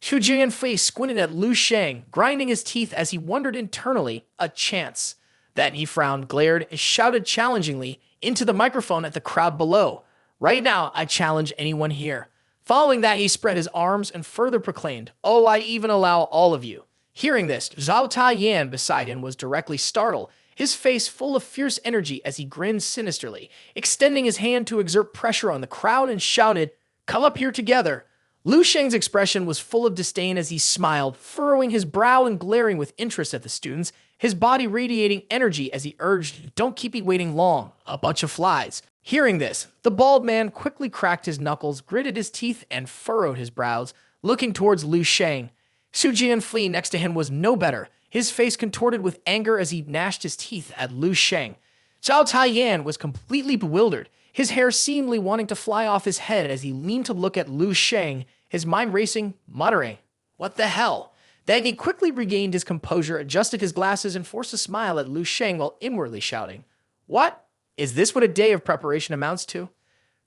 Xu Jianfei squinted at Lu Sheng, grinding his teeth as he wondered internally, a chance. Then he frowned, glared, and shouted challengingly into the microphone at the crowd below. Right now, I challenge anyone here. Following that, he spread his arms and further proclaimed, Oh, I even allow all of you. Hearing this, Zhao Taiyan beside him was directly startled, his face full of fierce energy as he grinned sinisterly, extending his hand to exert pressure on the crowd and shouted, Come up here together. Lu Sheng's expression was full of disdain as he smiled, furrowing his brow and glaring with interest at the students, his body radiating energy as he urged, Don't keep me waiting long, a bunch of flies. Hearing this, the bald man quickly cracked his knuckles, gritted his teeth, and furrowed his brows, looking towards Lu Sheng. Su Jianfei next to him was no better, his face contorted with anger as he gnashed his teeth at Lu Sheng. Zhao Taiyan was completely bewildered, his hair seemingly wanting to fly off his head as he leaned to look at Lu Sheng, his mind racing, muttering, What the hell? Then he quickly regained his composure, adjusted his glasses, and forced a smile at Lu Sheng while inwardly shouting, "What? Is this what a day of preparation amounts to?"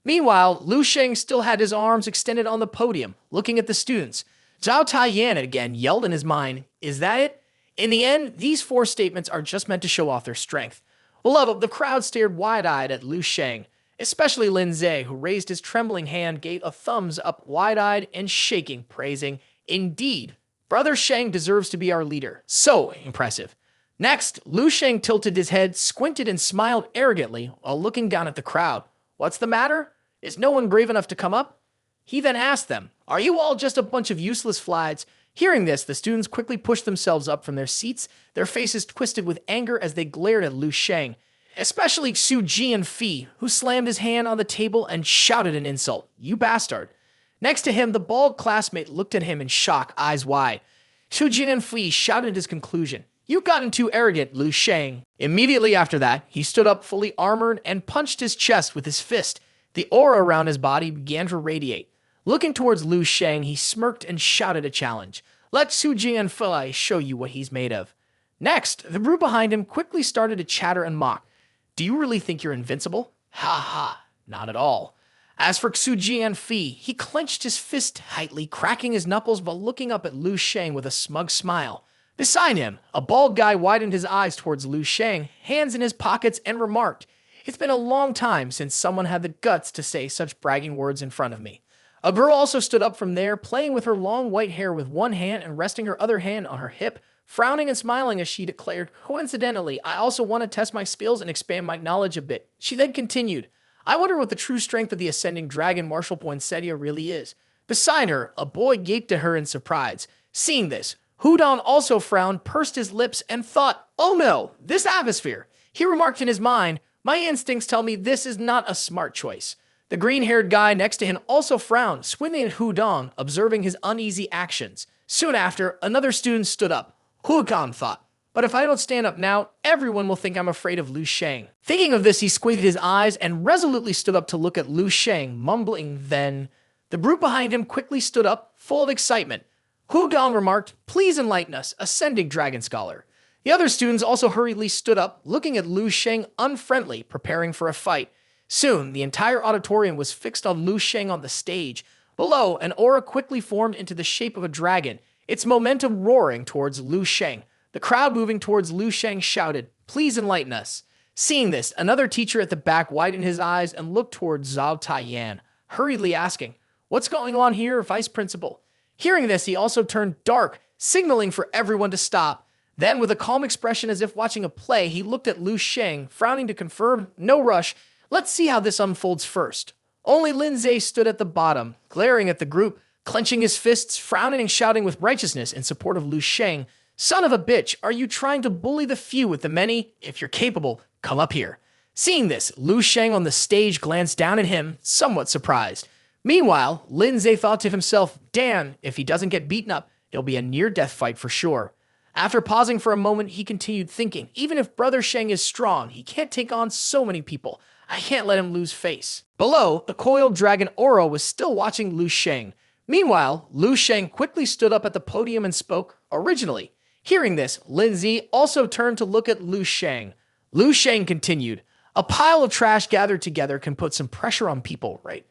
Meanwhile, Lu Sheng still had his arms extended on the podium, looking at the students. Zhao Taiyan again yelled in his mind, "Is that it?" In the end, these four statements are just meant to show off their strength. Beloved, the crowd stared wide-eyed at Lu Sheng, especially Lin Zhe, who raised his trembling hand, gave a thumbs up wide-eyed and shaking, praising, "Indeed, Brother Sheng deserves to be our leader. So impressive." Next, Lu Sheng tilted his head, squinted, and smiled arrogantly while looking down at the crowd. "What's the matter? Is no one brave enough to come up?" He then asked them, "Are you all just a bunch of useless flies?" Hearing this, the students quickly pushed themselves up from their seats, their faces twisted with anger as they glared at Lu Sheng, especially Xu Jianfi, who slammed his hand on the table and shouted an insult, "You bastard." Next to him, the bald classmate looked at him in shock, eyes wide. Xu Jianfi shouted his conclusion, "You've gotten too arrogant, Lu Sheng." Immediately after that, he stood up fully armored and punched his chest with his fist. The aura around his body began to radiate. Looking towards Lu Sheng, he smirked and shouted a challenge. "Let Xu Jianfei show you what he's made of." Next, the group behind him quickly started to chatter and mock. "Do you really think you're invincible?" "Ha ha, not at all." As for Xu Jianfi, he clenched his fist tightly, cracking his knuckles while looking up at Lu Sheng with a smug smile. Beside him, a bald guy widened his eyes towards Lu Sheng, hands in his pockets, and remarked, "It's been a long time since someone had the guts to say such bragging words in front of me." A girl also stood up from there, playing with her long white hair with one hand and resting her other hand on her hip, frowning and smiling as she declared, "Coincidentally, I also want to test my skills and expand my knowledge a bit." She then continued, "I wonder what the true strength of the ascending dragon Martial Poinsettia really is." Beside her, a boy gaped at her in surprise. Seeing this, Hudong also frowned, pursed his lips, and thought, "Oh no, this atmosphere." He remarked in his mind, "My instincts tell me this is not a smart choice." The green-haired guy next to him also frowned, squinting at Hudong, observing his uneasy actions. Soon after, another student stood up. Hudong thought, "But if I don't stand up now, everyone will think I'm afraid of Lu Sheng." Thinking of this, he squinted his eyes and resolutely stood up to look at Lu Sheng, mumbling then. The group behind him quickly stood up, full of excitement. Hudong remarked, "Please enlighten us, ascending dragon scholar." The other students also hurriedly stood up, looking at Lu Sheng unfriendly, preparing for a fight. Soon, the entire auditorium was fixed on Lu Sheng on the stage. Below, an aura quickly formed into the shape of a dragon, its momentum roaring towards Lu Sheng. The crowd moving towards Lu Sheng shouted, "Please enlighten us." Seeing this, another teacher at the back widened his eyes and looked towards Zhao Taiyan, hurriedly asking, "What's going on here, Vice Principal?" Hearing this, he also turned dark, signaling for everyone to stop. Then, with a calm expression as if watching a play, he looked at Lu Sheng, frowning to confirm, "No rush. Let's see how this unfolds first." Only Lin Zhe stood at the bottom, glaring at the group, clenching his fists, frowning and shouting with righteousness in support of Lu Sheng. "Son of a bitch, are you trying to bully the few with the many? If you're capable, come up here." Seeing this, Lu Sheng on the stage glanced down at him, somewhat surprised. Meanwhile, Lin Zhe thought to himself, "Damn, if he doesn't get beaten up, it'll be a near-death fight for sure." After pausing for a moment, he continued thinking, "Even if Brother Sheng is strong, he can't take on so many people. I can't let him lose face." Below, the coiled dragon Aura was still watching Lu Sheng. Meanwhile, Lu Sheng quickly stood up at the podium and spoke, originally. Hearing this, Lin Zi also turned to look at Lu Sheng. Lu Sheng continued, "A pile of trash gathered together can put some pressure on people, right?"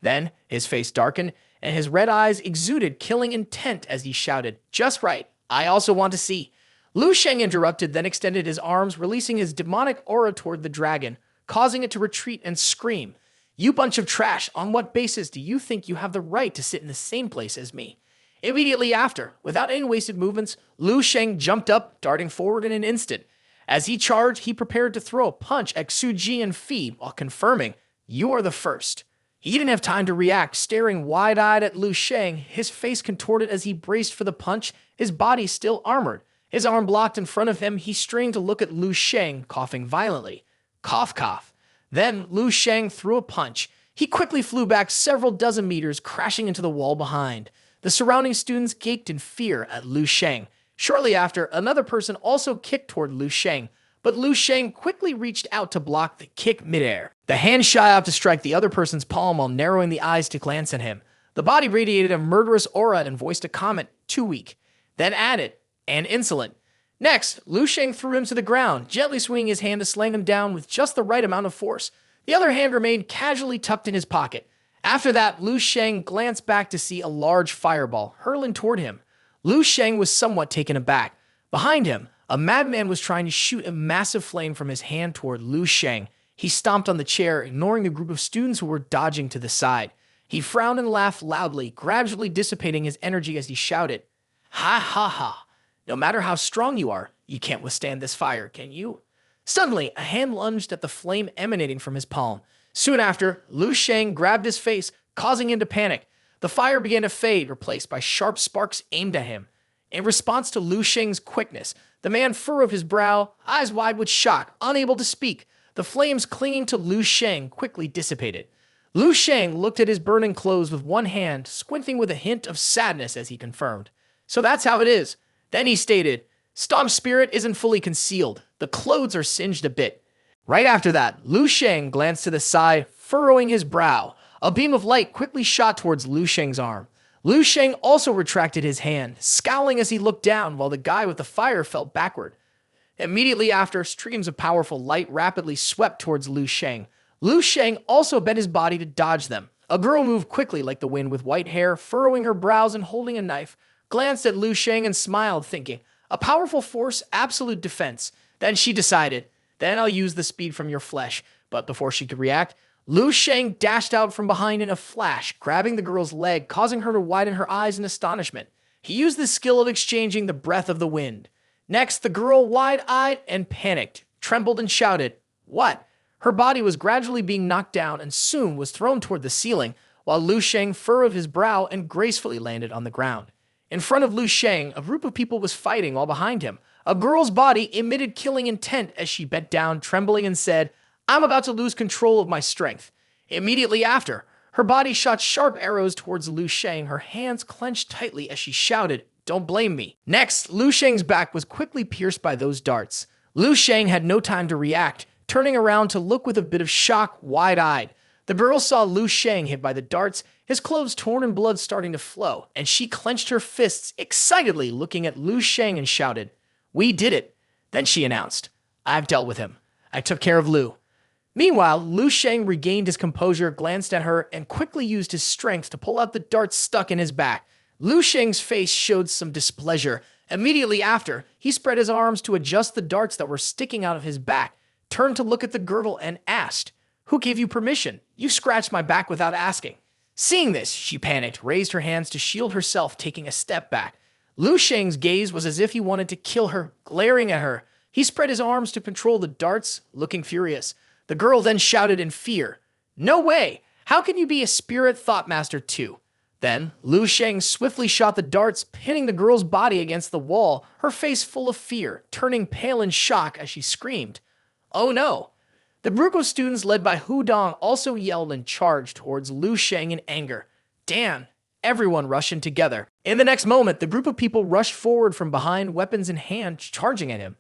Then, his face darkened, and his red eyes exuded killing intent as he shouted, "Just right. I also want to see." Lu Sheng interrupted, then extended his arms, releasing his demonic aura toward the dragon, causing it to retreat and scream. "You bunch of trash, on what basis do you think you have the right to sit in the same place as me?" Immediately after, without any wasted movements, Lu Sheng jumped up, darting forward in an instant. As he charged, he prepared to throw a punch at Xu Jianfi while confirming, "You are the first." He didn't have time to react, staring wide-eyed at Lu Sheng, his face contorted as he braced for the punch, his body still armored. His arm blocked in front of him, he strained to look at Lu Sheng, coughing violently. Cough, cough. Then Lu Sheng threw a punch. He quickly flew back several dozen meters, crashing into the wall behind. The surrounding students gaped in fear at Lu Sheng. Shortly after, another person also kicked toward Lu Sheng, but Lu Sheng quickly reached out to block the kick midair. The hand shot out to strike the other person's palm while narrowing the eyes to glance at him. The body radiated a murderous aura and voiced a comment, "Too weak." then added, and insolent. Next, Lu Sheng threw him to the ground, gently swinging his hand to slam him down with just the right amount of force. The other hand remained casually tucked in his pocket. After that, Lu Sheng glanced back to see a large fireball hurtling toward him. Lu Sheng was somewhat taken aback. Behind him, a madman was trying to shoot a massive flame from his hand toward Lu Sheng. He stomped on the chair, ignoring the group of students who were dodging to the side. He frowned and laughed loudly, gradually dissipating his energy as he shouted, "Ha ha ha! No matter how strong you are, you can't withstand this fire, can you?" Suddenly, a hand lunged at the flame emanating from his palm. Soon after, Lu Sheng grabbed his face, causing him to panic. The fire began to fade, replaced by sharp sparks aimed at him. In response to Lu Sheng's quickness, the man furrowed his brow, eyes wide with shock, unable to speak. The flames clinging to Lu Sheng quickly dissipated. Lu Sheng looked at his burning clothes with one hand, squinting with a hint of sadness as he confirmed, "So that's how it is." Then he stated, "Stomp spirit isn't fully concealed. The clothes are singed a bit." Right after that, Lu Sheng glanced to the side, furrowing his brow. A beam of light quickly shot towards Lu Sheng's arm. Lu Sheng also retracted his hand, scowling as he looked down while the guy with the fire fell backward. Immediately after, streams of powerful light rapidly swept towards Lu Sheng. Lu Sheng also bent his body to dodge them. A girl moved quickly like the wind with white hair, furrowing her brows and holding a knife, glanced at Lu Sheng and smiled, thinking, "A powerful force, absolute defense." Then she decided, "Then I'll use the speed from your flesh." But before she could react, Lu Sheng dashed out from behind in a flash, grabbing the girl's leg, causing her to widen her eyes in astonishment. He used the skill of exchanging the breath of the wind. Next, the girl, wide-eyed and panicked, trembled and shouted, "What?" Her body was gradually being knocked down and soon was thrown toward the ceiling, while Lu Sheng furrowed his brow and gracefully landed on the ground. In front of Lu Sheng, a group of people was fighting all behind him. A girl's body emitted killing intent as she bent down, trembling, and said, "I'm about to lose control of my strength." Immediately after, her body shot sharp arrows towards Lu Sheng, her hands clenched tightly as she shouted, "Don't blame me." Next, Lu Sheng's back was quickly pierced by those darts. Lu Sheng had no time to react, turning around to look with a bit of shock, wide-eyed. The girl saw Lu Sheng hit by the darts, his clothes torn and blood starting to flow, and she clenched her fists excitedly, looking at Lu Sheng and shouted, "We did it." Then she announced, "I've dealt with him. I took care of Lu." Meanwhile, Lu Sheng regained his composure, glanced at her, and quickly used his strength to pull out the darts stuck in his back. Lu Sheng's face showed some displeasure. Immediately after, he spread his arms to adjust the darts that were sticking out of his back, turned to look at the girdle and asked, "Who gave you permission? You scratched my back without asking." Seeing this, she panicked, raised her hands to shield herself, taking a step back. Lu Sheng's gaze was as if he wanted to kill her, glaring at her. He spread his arms to control the darts, looking furious. The girl then shouted in fear, "No way! How can you be a spirit thoughtmaster too?" Then, Lu Sheng swiftly shot the darts, pinning the girl's body against the wall, her face full of fear, turning pale in shock as she screamed, "Oh no!" The group of students led by Hu Dong also yelled and charged towards Lu Sheng in anger. Damn! Everyone rushed in together. In the next moment, the group of people rushed forward from behind, weapons in hand, charging at him.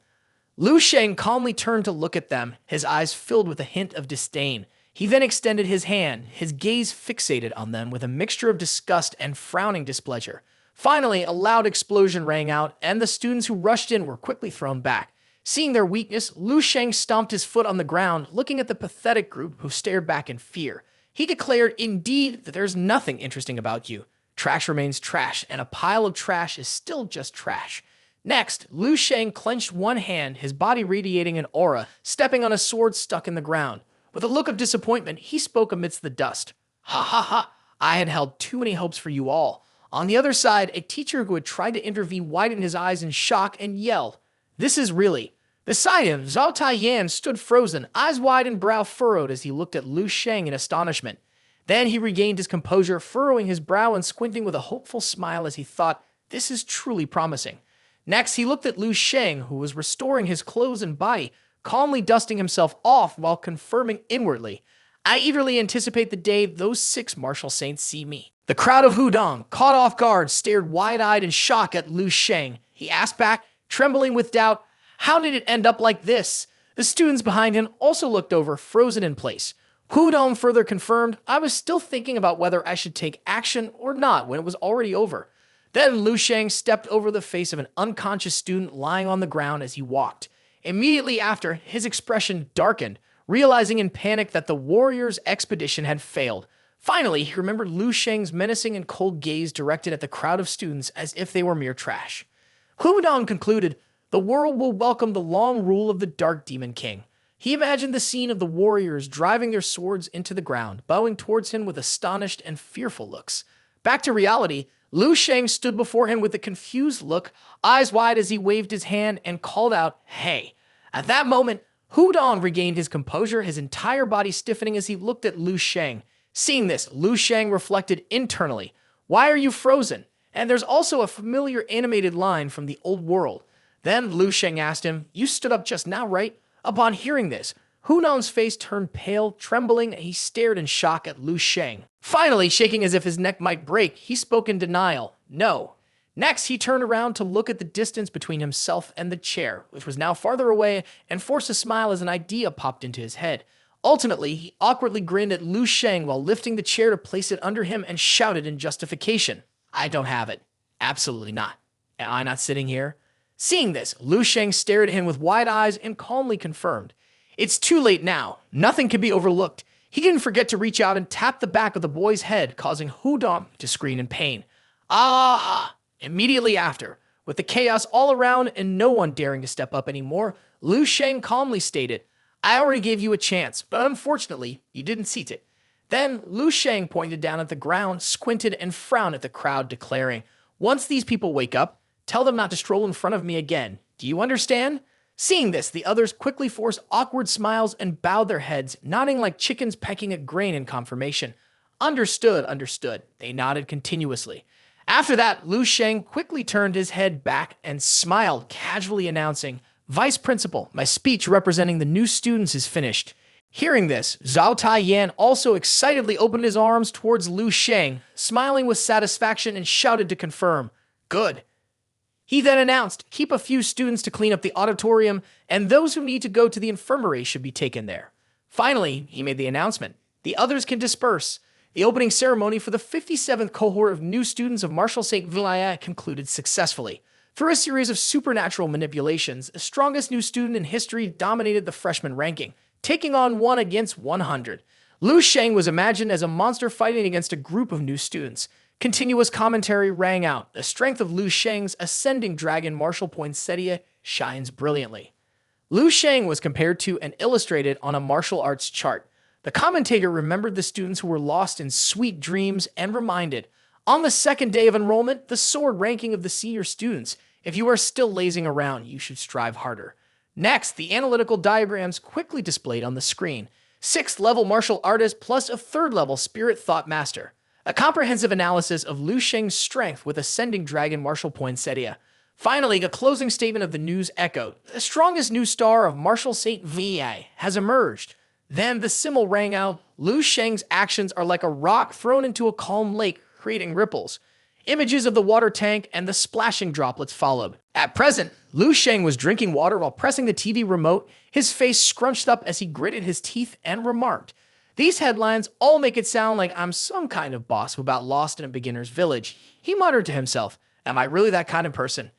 Lu Sheng calmly turned to look at them, his eyes filled with a hint of disdain. He then extended his hand, his gaze fixated on them with a mixture of disgust and frowning displeasure. Finally, a loud explosion rang out, and the students who rushed in were quickly thrown back. Seeing their weakness, Lu Sheng stomped his foot on the ground, looking at the pathetic group who stared back in fear. He declared, "Indeed, that there's nothing interesting about you. Trash remains trash, and a pile of trash is still just trash." Next, Lu Sheng clenched one hand, his body radiating an aura, stepping on a sword stuck in the ground. With a look of disappointment, he spoke amidst the dust. "Ha ha ha! I had held too many hopes for you all." On the other side, a teacher who had tried to intervene widened his eyes in shock and yelled, "This is really..." Beside him, Zhao Taiyan stood frozen, eyes wide and brow furrowed as he looked at Lu Sheng in astonishment. Then he regained his composure, furrowing his brow and squinting with a hopeful smile as he thought, "This is truly promising." Next, he looked at Lu Sheng, who was restoring his clothes and body, calmly dusting himself off while confirming inwardly, "I eagerly anticipate the day those 6 martial saints see me." The crowd of Hudong, caught off guard, stared wide-eyed in shock at Lu Sheng. He asked back, trembling with doubt, "How did it end up like this?" The students behind him also looked over, frozen in place. Hudong further confirmed, "I was still thinking about whether I should take action or not when it was already over." Then Lu Sheng stepped over the face of an unconscious student lying on the ground as he walked. Immediately after, his expression darkened, realizing in panic that the warrior's expedition had failed. Finally, he remembered Lu Sheng's menacing and cold gaze directed at the crowd of students as if they were mere trash. Hu Dong concluded, "The world will welcome the long rule of the Dark Demon King." He imagined the scene of the warriors driving their swords into the ground, bowing towards him with astonished and fearful looks. Back to reality, Lu Sheng stood before him with a confused look, eyes wide as he waved his hand and called out, "Hey." At that moment, Hu Dong regained his composure, his entire body stiffening as he looked at Lu Sheng. Seeing this, Lu Sheng reflected internally, "Why are you frozen?" And there's also a familiar animated line from the old world. Then Lu Sheng asked him, "You stood up just now, right?" Upon hearing this, Hu Dong's face turned pale, trembling, and he stared in shock at Lu Sheng. Finally, shaking as if his neck might break, he spoke in denial, "No." Next, he turned around to look at the distance between himself and the chair, which was now farther away, and forced a smile as an idea popped into his head. Ultimately, he awkwardly grinned at Lu Sheng while lifting the chair to place it under him and shouted in justification, "I don't have it. Absolutely not. Am I not sitting here?" Seeing this, Lu Sheng stared at him with wide eyes and calmly confirmed, "It's too late now. Nothing can be overlooked." He didn't forget to reach out and tap the back of the boy's head, causing Hu Dong to scream in pain. Ah! Immediately after, with the chaos all around and no one daring to step up anymore, Lu Sheng calmly stated, "I already gave you a chance, but unfortunately, you didn't seize it." Then Lu Sheng pointed down at the ground, squinted, and frowned at the crowd, declaring, "Once these people wake up, tell them not to stroll in front of me again. Do you understand?" Seeing this, the others quickly forced awkward smiles and bowed their heads, nodding like chickens pecking at grain in confirmation. Understood, understood. They nodded continuously. After that, Lu Sheng quickly turned his head back and smiled, casually announcing, "Vice Principal, my speech representing the new students is finished." Hearing this, Zhao Taiyan also excitedly opened his arms towards Lu Sheng, smiling with satisfaction and shouted to confirm, "Good." He then announced, "Keep a few students to clean up the auditorium, and those who need to go to the infirmary should be taken there." Finally, he made the announcement, "The others can disperse." The opening ceremony for the 57th cohort of new students of Martial St. Vilaya concluded successfully. Through a series of supernatural manipulations, the strongest new student in history dominated the freshman ranking, taking on 1 against 100. Lu Sheng was imagined as a monster fighting against a group of new students. Continuous commentary rang out. The strength of Lu Sheng's ascending dragon martial poinsettia shines brilliantly. Lu Sheng was compared to and illustrated on a martial arts chart. The commentator remembered the students who were lost in sweet dreams and reminded, "On the second day of enrollment, the sword ranking of the senior students. If you are still lazing around, you should strive harder." Next, the analytical diagrams quickly displayed on the screen. 6th level martial artist plus a 3rd level spirit thought master. A comprehensive analysis of Lu Sheng's strength with ascending dragon martial poinsettia. Finally, a closing statement of the news echoed, "The strongest new star of Martial St. Vi has emerged." Then the symbol rang out, "Lu Sheng's actions are like a rock thrown into a calm lake, creating ripples." Images of the water tank and the splashing droplets followed. At present, Lu Sheng was drinking water while pressing the TV remote, his face scrunched up as he gritted his teeth and remarked, "These headlines all make it sound like I'm some kind of boss who got lost in a beginner's village." He muttered to himself, "Am I really that kind of person?"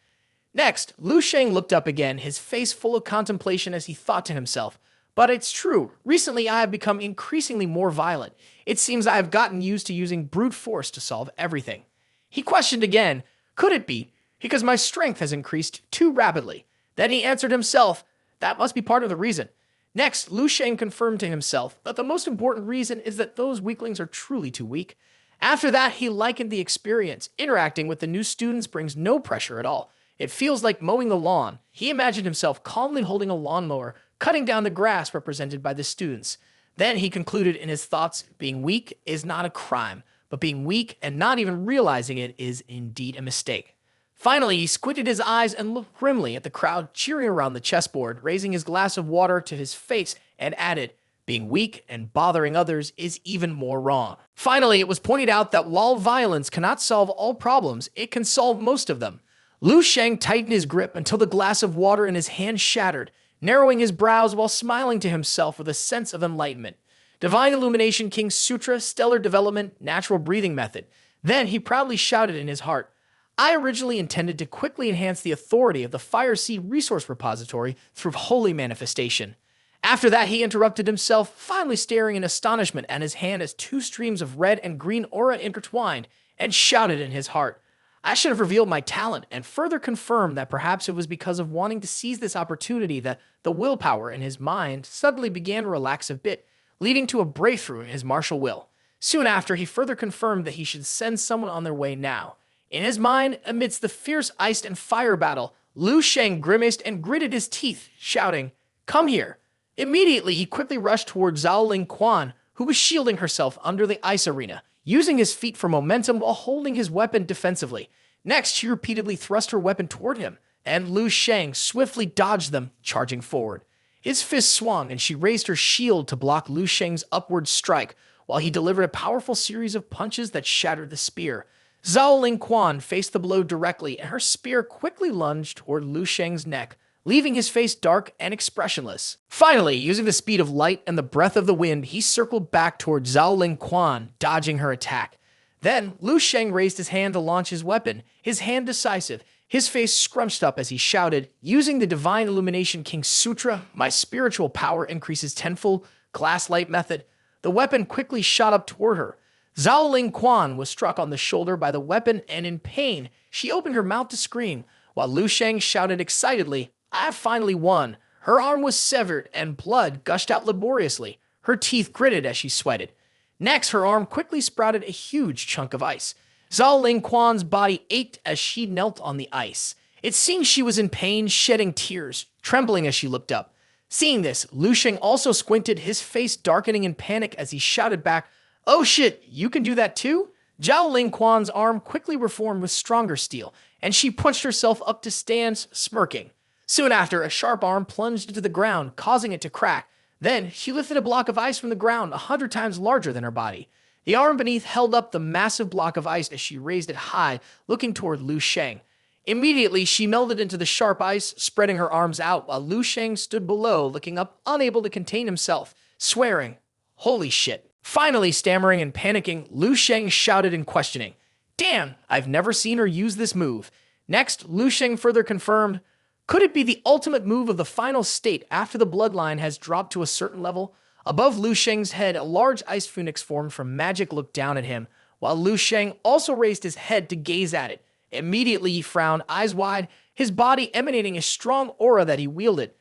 Next, Lu Sheng looked up again, his face full of contemplation as he thought to himself, "But it's true. Recently, I have become increasingly more violent. It seems I have gotten used to using brute force to solve everything." He questioned again, "Could it be because my strength has increased too rapidly?" Then he answered himself, "That must be part of the reason." Next, Lu Sheng confirmed to himself that the most important reason is that those weaklings are truly too weak. After that, he likened the experience. Interacting with the new students brings no pressure at all. It feels like mowing the lawn. He imagined himself calmly holding a lawnmower, cutting down the grass represented by the students. Then he concluded in his thoughts, being weak is not a crime, but being weak and not even realizing it is indeed a mistake. Finally, he squinted his eyes and looked grimly at the crowd cheering around the chessboard, raising his glass of water to his face and added, "Being weak and bothering others is even more wrong." Finally, it was pointed out that while violence cannot solve all problems, it can solve most of them. Lu Sheng tightened his grip until the glass of water in his hand shattered, narrowing his brows while smiling to himself with a sense of enlightenment. Divine Illumination King Sutra, Stellar Development, Natural Breathing Method. Then he proudly shouted in his heart, I originally intended to quickly enhance the authority of the Fire Seed Resource Repository through holy manifestation. After that, he interrupted himself, finally staring in astonishment at his hand as two streams of red and green aura intertwined, and shouted in his heart, I should have revealed my talent, and further confirmed that perhaps it was because of wanting to seize this opportunity that the willpower in his mind suddenly began to relax a bit, leading to a breakthrough in his martial will. Soon after, he further confirmed that he should send someone on their way now. In his mind, amidst the fierce ice and fire battle, Lu Sheng grimaced and gritted his teeth, shouting, Come here! Immediately, he quickly rushed toward Zhao Ling Quan, who was shielding herself under the ice arena, using his feet for momentum while holding his weapon defensively. Next, she repeatedly thrust her weapon toward him, and Lu Sheng swiftly dodged them, charging forward. His fist swung, and she raised her shield to block Lu Sheng's upward strike, while he delivered a powerful series of punches that shattered the spear. Zhao Ling Quan faced the blow directly, and her spear quickly lunged toward Lu Sheng's neck, leaving his face dark and expressionless. Finally, using the speed of light and the breath of the wind, he circled back toward Zhao Ling Quan, dodging her attack. Then, Lu Sheng raised his hand to launch his weapon, his hand decisive, his face scrunched up as he shouted, Using the Divine Illumination King Sutra, my spiritual power increases tenfold, glass light method. The weapon quickly shot up toward her. Zhao Ling Quan was struck on the shoulder by the weapon, and in pain, she opened her mouth to scream, while Lu Sheng shouted excitedly, I have finally won. Her arm was severed, and blood gushed out laboriously. Her teeth gritted as she sweated. Next, her arm quickly sprouted a huge chunk of ice. Zhao Ling Quan's body ached as she knelt on the ice. It seemed she was in pain, shedding tears, trembling as she looked up. Seeing this, Lu Sheng also squinted, his face darkening in panic as he shouted back, Oh shit, you can do that too? Zhao Ling Quan's arm quickly reformed with stronger steel, and she punched herself up to stand, smirking. Soon after, a sharp arm plunged into the ground, causing it to crack. Then, she lifted a block of ice from the ground 100 times larger than her body. The arm beneath held up the massive block of ice as she raised it high, looking toward Lu Sheng. Immediately, she melted into the sharp ice, spreading her arms out, while Lu Sheng stood below, looking up, unable to contain himself, swearing, Holy shit. Finally, stammering and panicking, Lu Sheng shouted in questioning, Damn, I've never seen her use this move. Next, Lu Sheng further confirmed, Could it be the ultimate move of the final state after the bloodline has dropped to a certain level? Above Lu Sheng's head, a large ice phoenix formed from magic looked down at him, while Lu Sheng also raised his head to gaze at it. Immediately he frowned, eyes wide, his body emanating a strong aura that he wielded.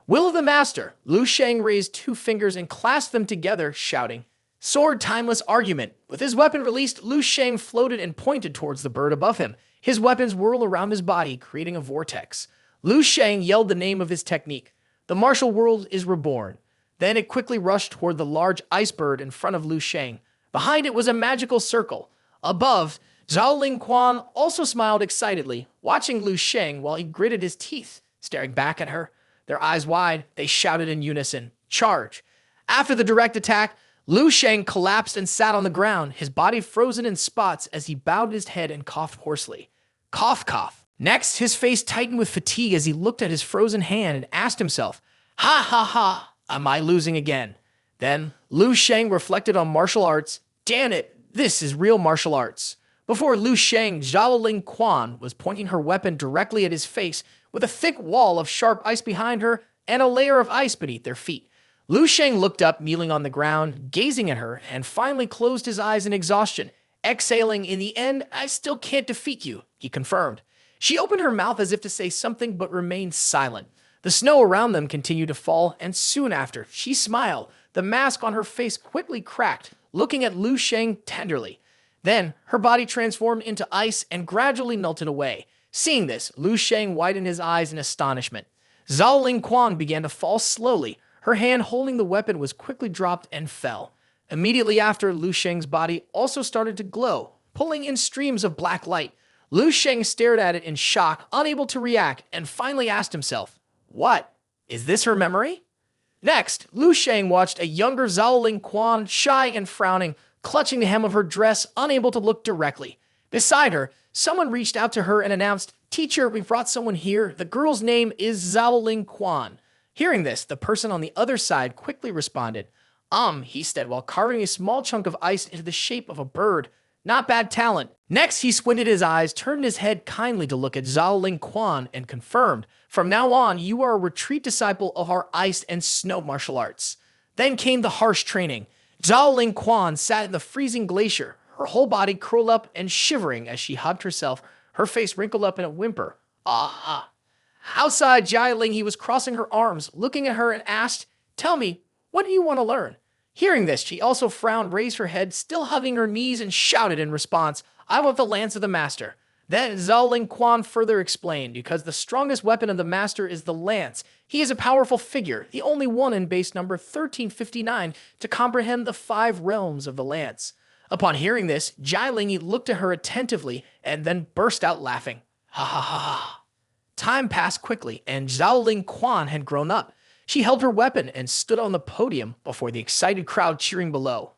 Will of the Master! Lu Sheng raised two fingers and clasped them together, shouting, Sword Timeless Argument! With his weapon released, Lu Sheng floated and pointed towards the bird above him. His weapons whirled around his body, creating a vortex. Lu Sheng yelled the name of his technique. The martial world is reborn. Then it quickly rushed toward the large ice bird in front of Lu Sheng. Behind it was a magical circle. Above, Zhao Ling Quan also smiled excitedly, watching Lu Sheng while he gritted his teeth, staring back at her. Their eyes wide, they shouted in unison, Charge! After the direct attack, Lu Sheng collapsed and sat on the ground, his body frozen in spots as he bowed his head and coughed hoarsely. Cough, cough. Next, his face tightened with fatigue as he looked at his frozen hand and asked himself, Ha ha ha, am I losing again? Then, Lu Sheng reflected on martial arts. Damn it, this is real martial arts. Before Lu Sheng, Zhao Ling Quan was pointing her weapon directly at his face with a thick wall of sharp ice behind her and a layer of ice beneath their feet. Lu Sheng looked up, kneeling on the ground, gazing at her, and finally closed his eyes in exhaustion, exhaling, In the end, I still can't defeat you, he confirmed. She opened her mouth as if to say something but remained silent. The snow around them continued to fall, and soon after, she smiled. The mask on her face quickly cracked, looking at Lu Sheng tenderly. Then, her body transformed into ice and gradually melted away. Seeing this, Lu Sheng widened his eyes in astonishment. Zhao Ling Quan began to fall slowly. Her hand holding the weapon was quickly dropped and fell. Immediately after, Lu Sheng's body also started to glow, pulling in streams of black light. Lu Sheng stared at it in shock, unable to react, and finally asked himself, What? Is this her memory? Next, Lu Sheng watched a younger Zhao Ling Quan, shy and frowning, clutching the hem of her dress, unable to look directly. Beside her, someone reached out to her and announced, Teacher, we brought someone here. The girl's name is Zhao Ling Quan. Hearing this, the person on the other side quickly responded, he said while carving a small chunk of ice into the shape of a bird. Not bad talent. Next, he squinted his eyes, turned his head kindly to look at Zhao Ling Quan, and confirmed, "From now on, you are a retreat disciple of our ice and snow martial arts." Then came the harsh training. Zhao Ling Quan sat in the freezing glacier, her whole body curled up and shivering as she hugged herself, her face wrinkled up in a whimper. Ah. Outside Jia Ling, he was crossing her arms, looking at her and asked, "Tell me, what do you want to learn?" Hearing this, she also frowned, raised her head, still hugging her knees, and shouted in response, "I want the lance of the master." Then Zhao Ling Quan further explained, because the strongest weapon of the master is the lance. He is a powerful figure, the only one in base number 1359 to comprehend the 5 realms of the lance. Upon hearing this, Jia Ling looked at her attentively and then burst out laughing. Ha ha ha ha. Time passed quickly, and Zhao Ling Quan had grown up. She held her weapon and stood on the podium before the excited crowd cheering below.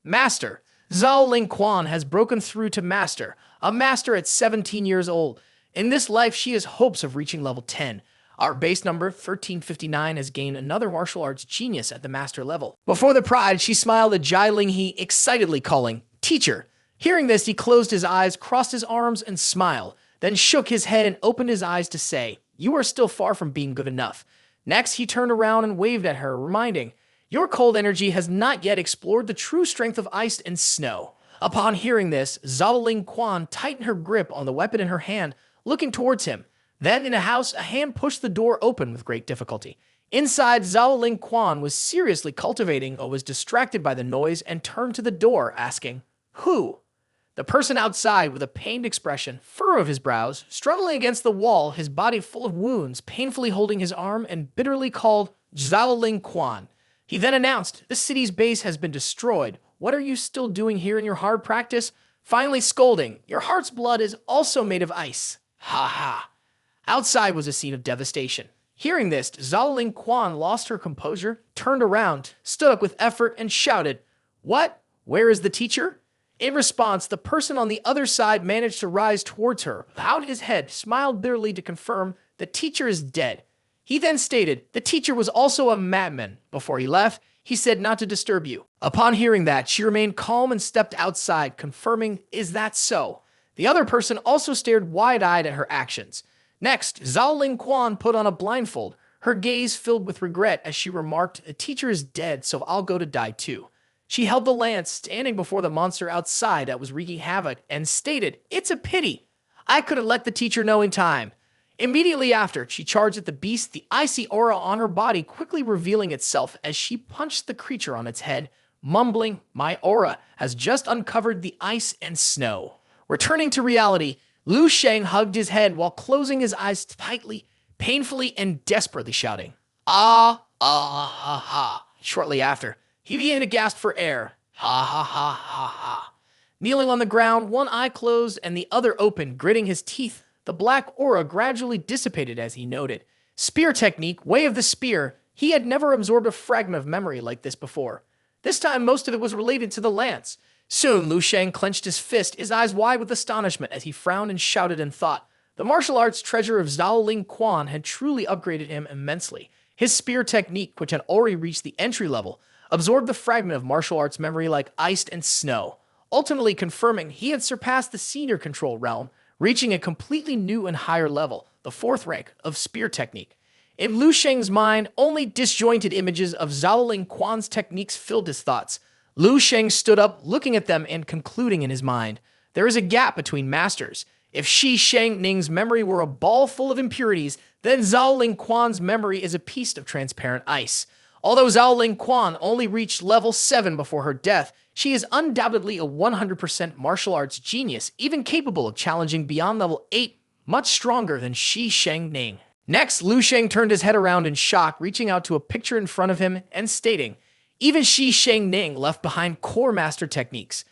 Master, Zhao Ling Quan has broken through to master, a master at 17 years old. In this life, she has hopes of reaching level 10. Our base number, 1359, has gained another martial arts genius at the master level. Before the pride, she smiled at Jia Ling He, excitedly calling, "Teacher." Hearing this, he closed his eyes, crossed his arms, and smiled, then shook his head and opened his eyes to say, "You are still far from being good enough." Next, he turned around and waved at her, reminding, "Your cold energy has not yet explored the true strength of ice and snow." Upon hearing this, Zhao Ling Quan tightened her grip on the weapon in her hand, looking towards him. Then, in a house, a hand pushed the door open with great difficulty. Inside, Zhao Ling Quan was seriously cultivating but was distracted by the noise and turned to the door, asking, "Who?" The person outside, with a pained expression, furrowed his brows, struggling against the wall, his body full of wounds, painfully holding his arm, and bitterly called Zhao Ling Quan. He then announced, "The city's base has been destroyed. What are you still doing here in your hard practice?" Finally scolding, "Your heart's blood is also made of ice." Ha ha. Outside was a scene of devastation. Hearing this, Zhao Ling Quan lost her composure, turned around, stood up with effort, and shouted, "What? Where is the teacher?" In response, the person on the other side managed to rise towards her, bowed his head, smiled bitterly to confirm, "The teacher is dead." He then stated, "The teacher was also a madman." Before he left, he said not to disturb you. Upon hearing that, she remained calm and stepped outside, confirming, "Is that so?" The other person also stared wide-eyed at her actions. Next, Zhao Ling Quan put on a blindfold, her gaze filled with regret as she remarked, "The teacher is dead, so I'll go to die too." She held the lance, standing before the monster outside that was wreaking havoc, and stated, "It's a pity. I could have let the teacher know in time." Immediately after, she charged at the beast, the icy aura on her body quickly revealing itself as she punched the creature on its head, mumbling, "My aura has just uncovered the ice and snow." Returning to reality, Lu Sheng hugged his head while closing his eyes tightly, painfully, and desperately shouting, "Ah, ah, ha, ha." Shortly after, he began to gasp for air. Ha, ha, ha, ha, ha. Kneeling on the ground, one eye closed and the other open, gritting his teeth, the black aura gradually dissipated as he noted. Spear technique, way of the spear. He had never absorbed a fragment of memory like this before. This time, most of it was related to the lance. Soon, Lu Sheng clenched his fist, his eyes wide with astonishment as he frowned and shouted in thought. The martial arts treasure of Zhao Ling Quan had truly upgraded him immensely. His spear technique, which had already reached the entry level, absorbed the fragment of martial arts memory like ice and snow, ultimately confirming he had surpassed the senior control realm, reaching a completely new and higher level, the 4th rank of spear technique. In Lu Sheng's mind, only disjointed images of Zhao Ling Quan's techniques filled his thoughts. Lu Sheng stood up, looking at them and concluding in his mind, "There is a gap between masters. If Shi Sheng Ning's memory were a ball full of impurities, then Zhao Ling Quan's memory is a piece of transparent ice. Although Zhao Ling Quan only reached level 7 before her death, she is undoubtedly a 100% martial arts genius, even capable of challenging beyond level 8, much stronger than Shi Sheng Ning." Next, Lu Sheng turned his head around in shock, reaching out to a picture in front of him and stating, "Even Shi Sheng Ning left behind core master techniques.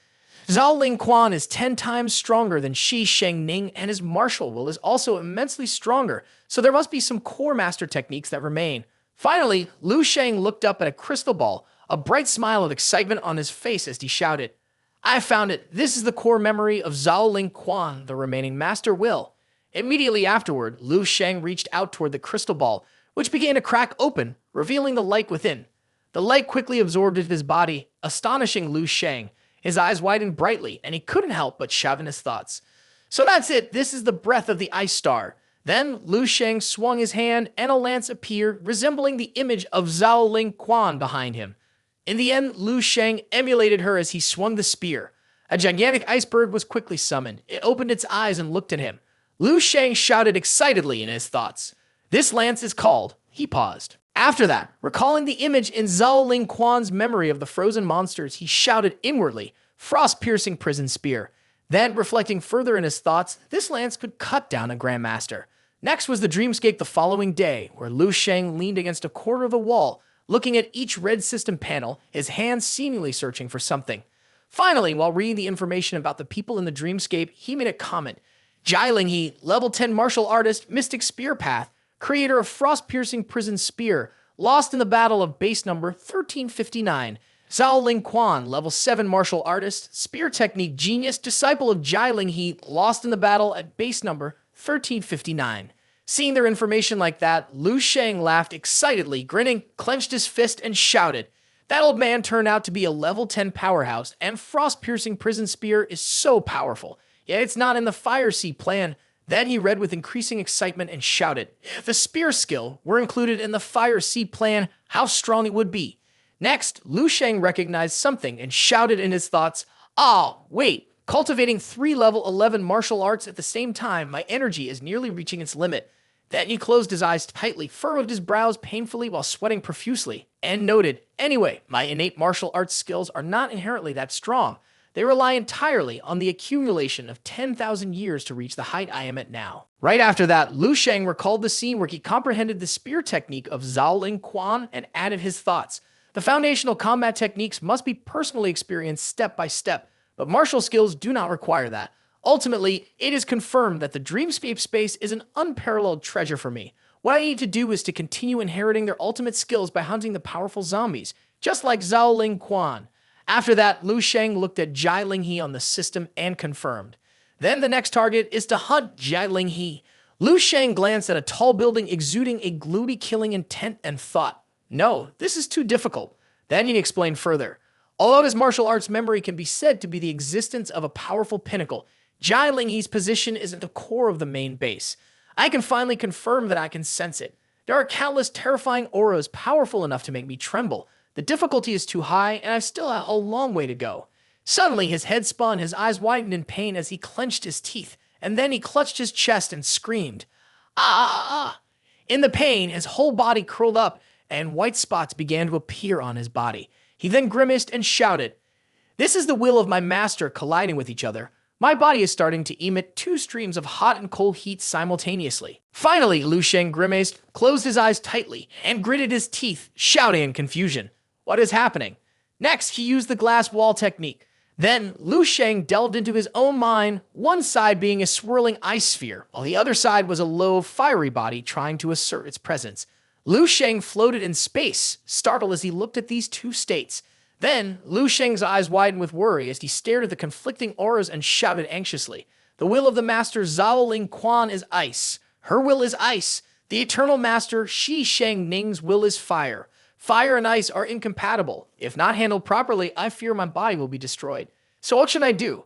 Zhao Ling Quan is 10 times stronger than Shi Sheng Ning, and his martial will is also immensely stronger, so there must be some core master techniques that remain." Finally, Lu Sheng looked up at a crystal ball, a bright smile of excitement on his face as he shouted, "I found it. This is the core memory of Zhao Ling Quan, the remaining master will." Immediately afterward, Lu Sheng reached out toward the crystal ball, which began to crack open, revealing the light within. The light quickly absorbed into his body, astonishing Lu Sheng. His eyes widened brightly, and he couldn't help but shout in his thoughts. So that's it. This is the breath of the Ice Star. Then Lu Sheng swung his hand, and a lance appeared, resembling the image of Zhao Ling Quan behind him. In the end, Lu Sheng emulated her as he swung the spear. A gigantic iceberg was quickly summoned. It opened its eyes and looked at him. Lu Sheng shouted excitedly in his thoughts. This lance is called. He paused. After that, recalling the image in Zhao Ling Quan's memory of the frozen monsters, he shouted inwardly, frost-piercing prison spear. Then, reflecting further in his thoughts, this lance could cut down a Grandmaster. Next was the dreamscape the following day, where Lu Sheng leaned against a corner of the wall, looking at each red system panel, his hands seemingly searching for something. Finally, while reading the information about the people in the dreamscape, he made a comment. Jai Linghe, level 10 martial artist, Mystic Spear Path, creator of frost-piercing prison spear, lost in the battle of base number 1359. Zhao Ling Quan, level 7 martial artist, spear technique genius, disciple of Jai Linghe, lost in the battle at base number 1359. Seeing their information like that, Lu Sheng laughed excitedly, grinning, clenched his fist, and shouted. That old man turned out to be a level 10 powerhouse, and frost-piercing prison spear is so powerful. Yet it's not in the Fire Sea plan. Then he read with increasing excitement and shouted, if the spear skill were included in the Fire Sea plan, how strong it would be. Next, Lu Sheng recognized something and shouted in his thoughts, oh, wait, cultivating 3 level 11 martial arts at the same time, my energy is nearly reaching its limit. Then he closed his eyes tightly, furrowed his brows painfully while sweating profusely, and noted, anyway, my innate martial arts skills are not inherently that strong. They rely entirely on the accumulation of 10,000 years to reach the height I am at now. Right after that, Lu Sheng recalled the scene where he comprehended the spear technique of Zhao Ling Quan and added his thoughts. The foundational combat techniques must be personally experienced step by step, but martial skills do not require that. Ultimately, it is confirmed that the dreamscape space is an unparalleled treasure for me. What I need to do is to continue inheriting their ultimate skills by hunting the powerful zombies, just like Zhao Ling Quan. After that, Lu Sheng looked at Jai Linghe on the system and confirmed. Then the next target is to hunt Jai Linghe. Lu Sheng glanced at a tall building exuding a gloomy killing intent and thought, no, this is too difficult. Then he explained further. Although his martial arts memory can be said to be the existence of a powerful pinnacle, Jai Linghe's position is at the core of the main base. I can finally confirm that I can sense it. There are countless terrifying auras powerful enough to make me tremble. The difficulty is too high, and I still have a long way to go. Suddenly, his head spun, his eyes widened in pain as he clenched his teeth, and then he clutched his chest and screamed. Ah! In the pain, his whole body curled up, and white spots began to appear on his body. He then grimaced and shouted, this is the will of my master colliding with each other. My body is starting to emit 2 streams of hot and cold heat simultaneously. Finally, Lu Sheng grimaced, closed his eyes tightly, and gritted his teeth, shouting in confusion. What is happening? Next, he used the glass wall technique. Then, Lu Sheng delved into his own mind, one side being a swirling ice sphere, while the other side was a low, fiery body trying to assert its presence. Lu Sheng floated in space, startled as he looked at these 2 states. Then, Lu Sheng's eyes widened with worry as he stared at the conflicting auras and shouted anxiously. The will of the master Zhao Ling Quan is ice. Her will is ice. The eternal master Shi Sheng Ning's will is fire. Fire and ice are incompatible. If not handled properly, I fear my body will be destroyed. So what should I do?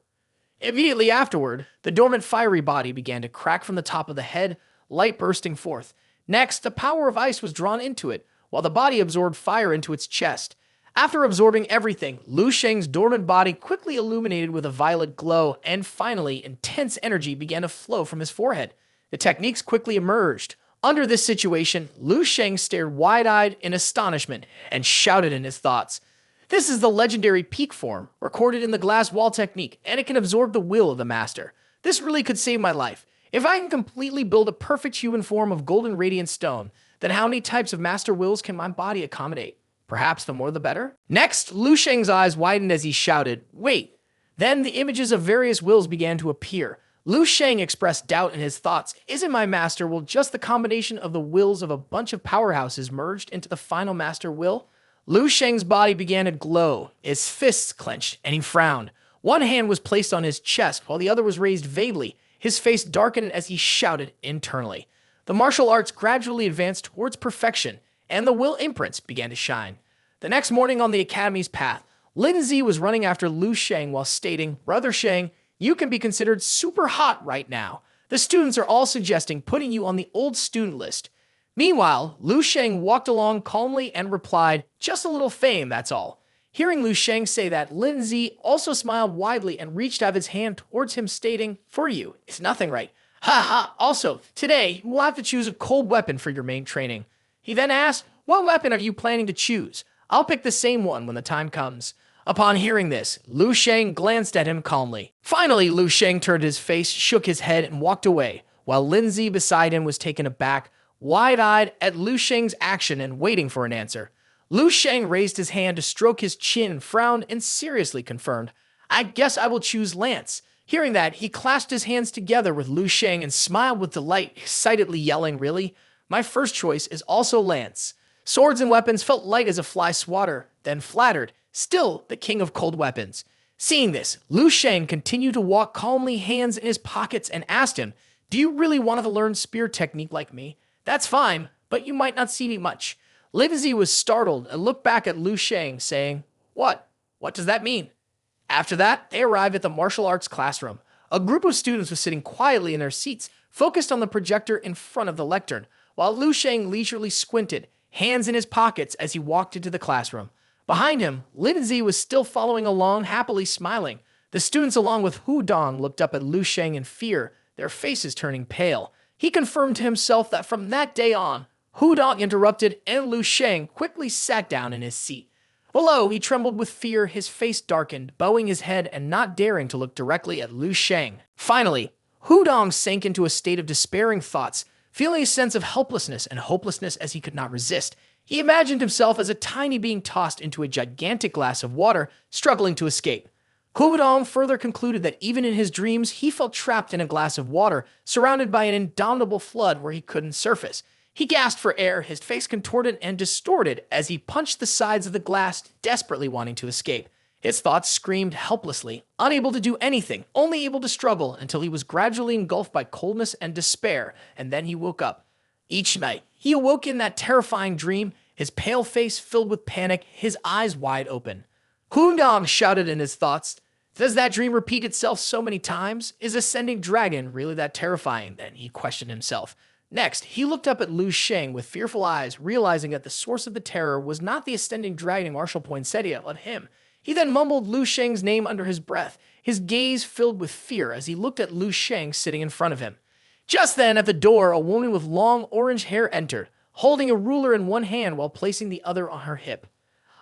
Immediately afterward, the dormant fiery body began to crack from the top of the head, light bursting forth. Next, the power of ice was drawn into it, while the body absorbed fire into its chest. After absorbing everything, Lu Sheng's dormant body quickly illuminated with a violet glow, and finally, intense energy began to flow from his forehead. The techniques quickly emerged. Under this situation, Lu Sheng stared wide-eyed in astonishment and shouted in his thoughts. This is the legendary peak form, recorded in the glass wall technique, and it can absorb the will of the master. This really could save my life. If I can completely build a perfect human form of golden radiant stone, then how many types of master wills can my body accommodate? Perhaps the more the better? Next, Lu Sheng's eyes widened as he shouted, wait. Then the images of various wills began to appear. Lu Sheng expressed doubt in his thoughts. Isn't my master will just the combination of the wills of a bunch of powerhouses merged into the final master will? Lu Sheng's body began to glow, his fists clenched, and he frowned. One hand was placed on his chest, while the other was raised vaguely. His face darkened as he shouted internally. The martial arts gradually advanced towards perfection, and the will imprints began to shine. The next morning on the Academy's path, Lindsay was running after Lu Sheng while stating, "Brother Sheng, you can be considered super hot right now. The students are all suggesting putting you on the old student list." Meanwhile, Lu Sheng walked along calmly and replied, "Just a little fame, that's all." Hearing Lu Sheng say that, Lindsay also smiled widely and reached out his hand towards him, stating, "For you, it's nothing, right? Ha ha, also, today, you will have to choose a cold weapon for your main training." He then asked, "What weapon are you planning to choose? I'll pick the same one when the time comes." Upon hearing this, Lu Sheng glanced at him calmly. Finally, Lu Sheng turned his face, shook his head, and walked away, while Lindsay beside him was taken aback, wide-eyed at Lu Sheng's action and waiting for an answer. Lu Sheng raised his hand to stroke his chin, frowned, and seriously confirmed, "I guess I will choose Lance." Hearing that, he clasped his hands together with Lu Sheng and smiled with delight, excitedly yelling, "Really? My first choice is also Lance." Swords and weapons felt light as a fly swatter, then flattered, still the king of cold weapons. Seeing this, Lu Sheng continued to walk calmly, hands in his pockets, and asked him, "Do you really want to learn spear technique like me? That's fine, but you might not see me much." Lindsay was startled and looked back at Lu Sheng, saying, "What? What does that mean?" After that, they arrived at the martial arts classroom. A group of students was sitting quietly in their seats, focused on the projector in front of the lectern, while Lu Sheng leisurely squinted, hands in his pockets as he walked into the classroom. Behind him, Lindsay was still following along, happily smiling. The students, along with Hu Dong, looked up at Lu Sheng in fear, their faces turning pale. He confirmed to himself that from that day on, Hu Dong interrupted, and Lu Sheng quickly sat down in his seat. Below, he trembled with fear, his face darkened, bowing his head and not daring to look directly at Lu Sheng. Finally, Hu Dong sank into a state of despairing thoughts, feeling a sense of helplessness and hopelessness as he could not resist. He imagined himself as a tiny being tossed into a gigantic glass of water, struggling to escape. Hu Dong further concluded that even in his dreams, he felt trapped in a glass of water, surrounded by an indomitable flood where he couldn't surface. He gasped for air, his face contorted and distorted as he punched the sides of the glass, desperately wanting to escape. His thoughts screamed helplessly, unable to do anything, only able to struggle until he was gradually engulfed by coldness and despair, and then he woke up. Each night, he awoke in that terrifying dream, his pale face filled with panic, his eyes wide open. Hu Dong shouted in his thoughts, "Does that dream repeat itself so many times? Is Ascending Dragon really that terrifying?" Then he questioned himself. Next, he looked up at Lu Sheng with fearful eyes, realizing that the source of the terror was not the Ascending Dragon martial poinsettia, but him. He then mumbled Lu Sheng's name under his breath, his gaze filled with fear as he looked at Lu Sheng sitting in front of him. Just then, at the door, a woman with long orange hair entered, holding a ruler in one hand while placing the other on her hip.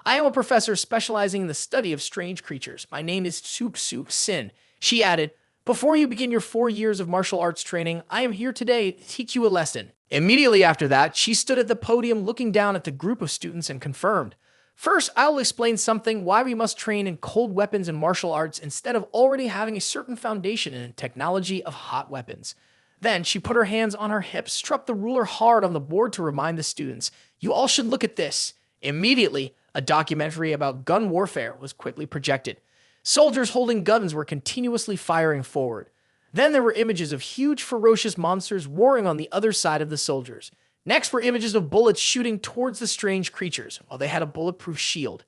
"I am a professor specializing in the study of strange creatures. My name is Su Sin," she added. "Before you begin your 4 years of martial arts training, I am here today to teach you a lesson." Immediately after that, she stood at the podium looking down at the group of students and confirmed, "First, I will explain something why we must train in cold weapons and martial arts instead of already having a certain foundation in technology of hot weapons." Then she put her hands on her hips, struck the ruler hard on the board to remind the students, "You all should look at this." Immediately, a documentary about gun warfare was quickly projected. Soldiers holding guns were continuously firing forward. Then there were images of huge, ferocious monsters warring on the other side of the soldiers. Next were images of bullets shooting towards the strange creatures, while they had a bulletproof shield.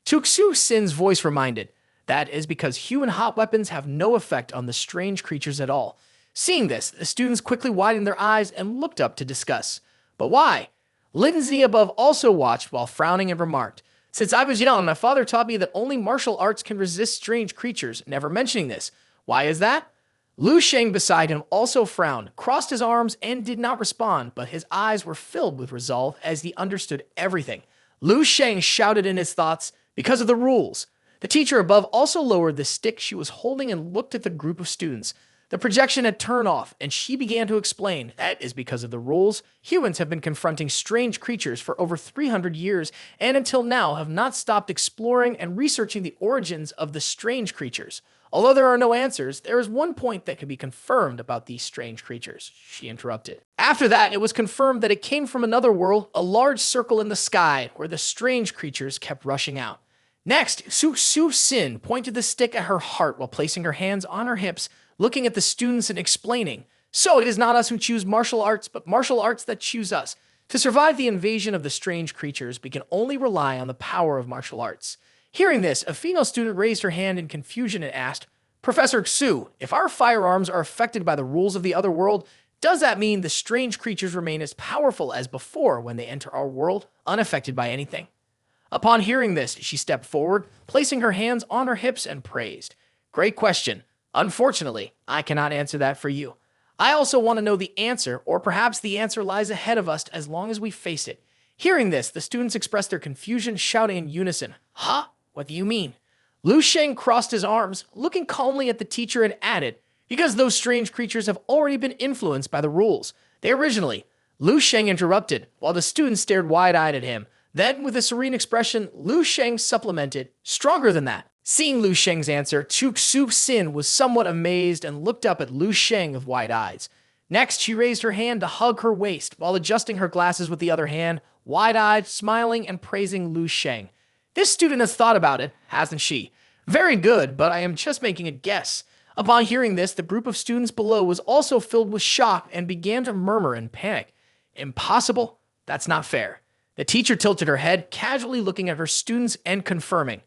Tuxu Sin's voice reminded, "That is because human hot weapons have no effect on the strange creatures at all." Seeing this, the students quickly widened their eyes and looked up to discuss. "But why?" Lindsay above also watched while frowning and remarked, "Since I was young, my father taught me that only martial arts can resist strange creatures, never mentioning this. Why is that?" Lu Sheng beside him also frowned, crossed his arms, and did not respond, but his eyes were filled with resolve as he understood everything. Lu Sheng shouted in his thoughts, "Because of the rules." The teacher above also lowered the stick she was holding and looked at the group of students. The projection had turned off, and she began to explain, "That is because of the rules. Humans have been confronting strange creatures for over 300 years, and until now have not stopped exploring and researching the origins of the strange creatures. Although there are no answers, there is one point that can be confirmed about these strange creatures," she interrupted. After that, it was confirmed that it came from another world, a large circle in the sky, where the strange creatures kept rushing out. Next, Su Sin pointed the stick at her heart while placing her hands on her hips, looking at the students and explaining, "So it is not us who choose martial arts, but martial arts that choose us. To survive the invasion of the strange creatures, we can only rely on the power of martial arts." Hearing this, a female student raised her hand in confusion and asked, Professor Xu, if our firearms are affected by the rules of the other world, does that mean the strange creatures remain as powerful as before when they enter our world, unaffected by anything? Upon hearing this, she stepped forward, placing her hands on her hips and praised. Great question. Unfortunately, I cannot answer that for you. I also want to know the answer, or perhaps the answer lies ahead of us as long as we face it. Hearing this, the students expressed their confusion, shouting in unison, Huh? What do you mean? Lu Sheng crossed his arms, looking calmly at the teacher and added, Because those strange creatures have already been influenced by the rules. Lu Sheng interrupted, while the students stared wide-eyed at him. Then, with a serene expression, Lu Sheng supplemented, Stronger than that. Seeing Lu Sheng's answer, Xu Xin was somewhat amazed and looked up at Lu Sheng with wide eyes. Next, she raised her hand to hug her waist, while adjusting her glasses with the other hand, wide-eyed, smiling, and praising Lu Sheng. This student has thought about it, hasn't she? Very good, but I am just making a guess. Upon hearing this, the group of students below was also filled with shock and began to murmur in panic. Impossible? That's not fair. The teacher tilted her head, casually looking at her students and confirming.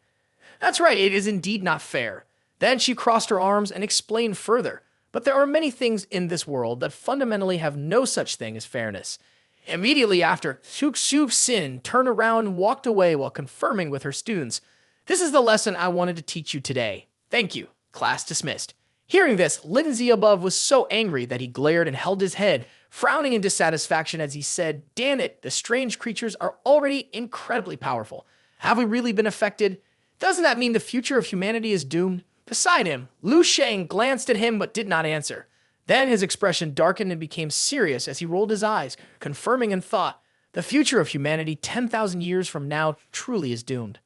That's right, it is indeed not fair. Then she crossed her arms and explained further. But there are many things in this world that fundamentally have no such thing as fairness. Immediately after, Xu Xin turned around and walked away while confirming with her students. This is the lesson I wanted to teach you today. Thank you. Class dismissed. Hearing this, Lindsay above was so angry that he glared and held his head, frowning in dissatisfaction as he said, Damn it, the strange creatures are already incredibly powerful. Have we really been affected? Doesn't that mean the future of humanity is doomed? Beside him, Lu Sheng glanced at him but did not answer. Then his expression darkened and became serious as he rolled his eyes, confirming in thought, the future of humanity 10,000 years from now truly is doomed.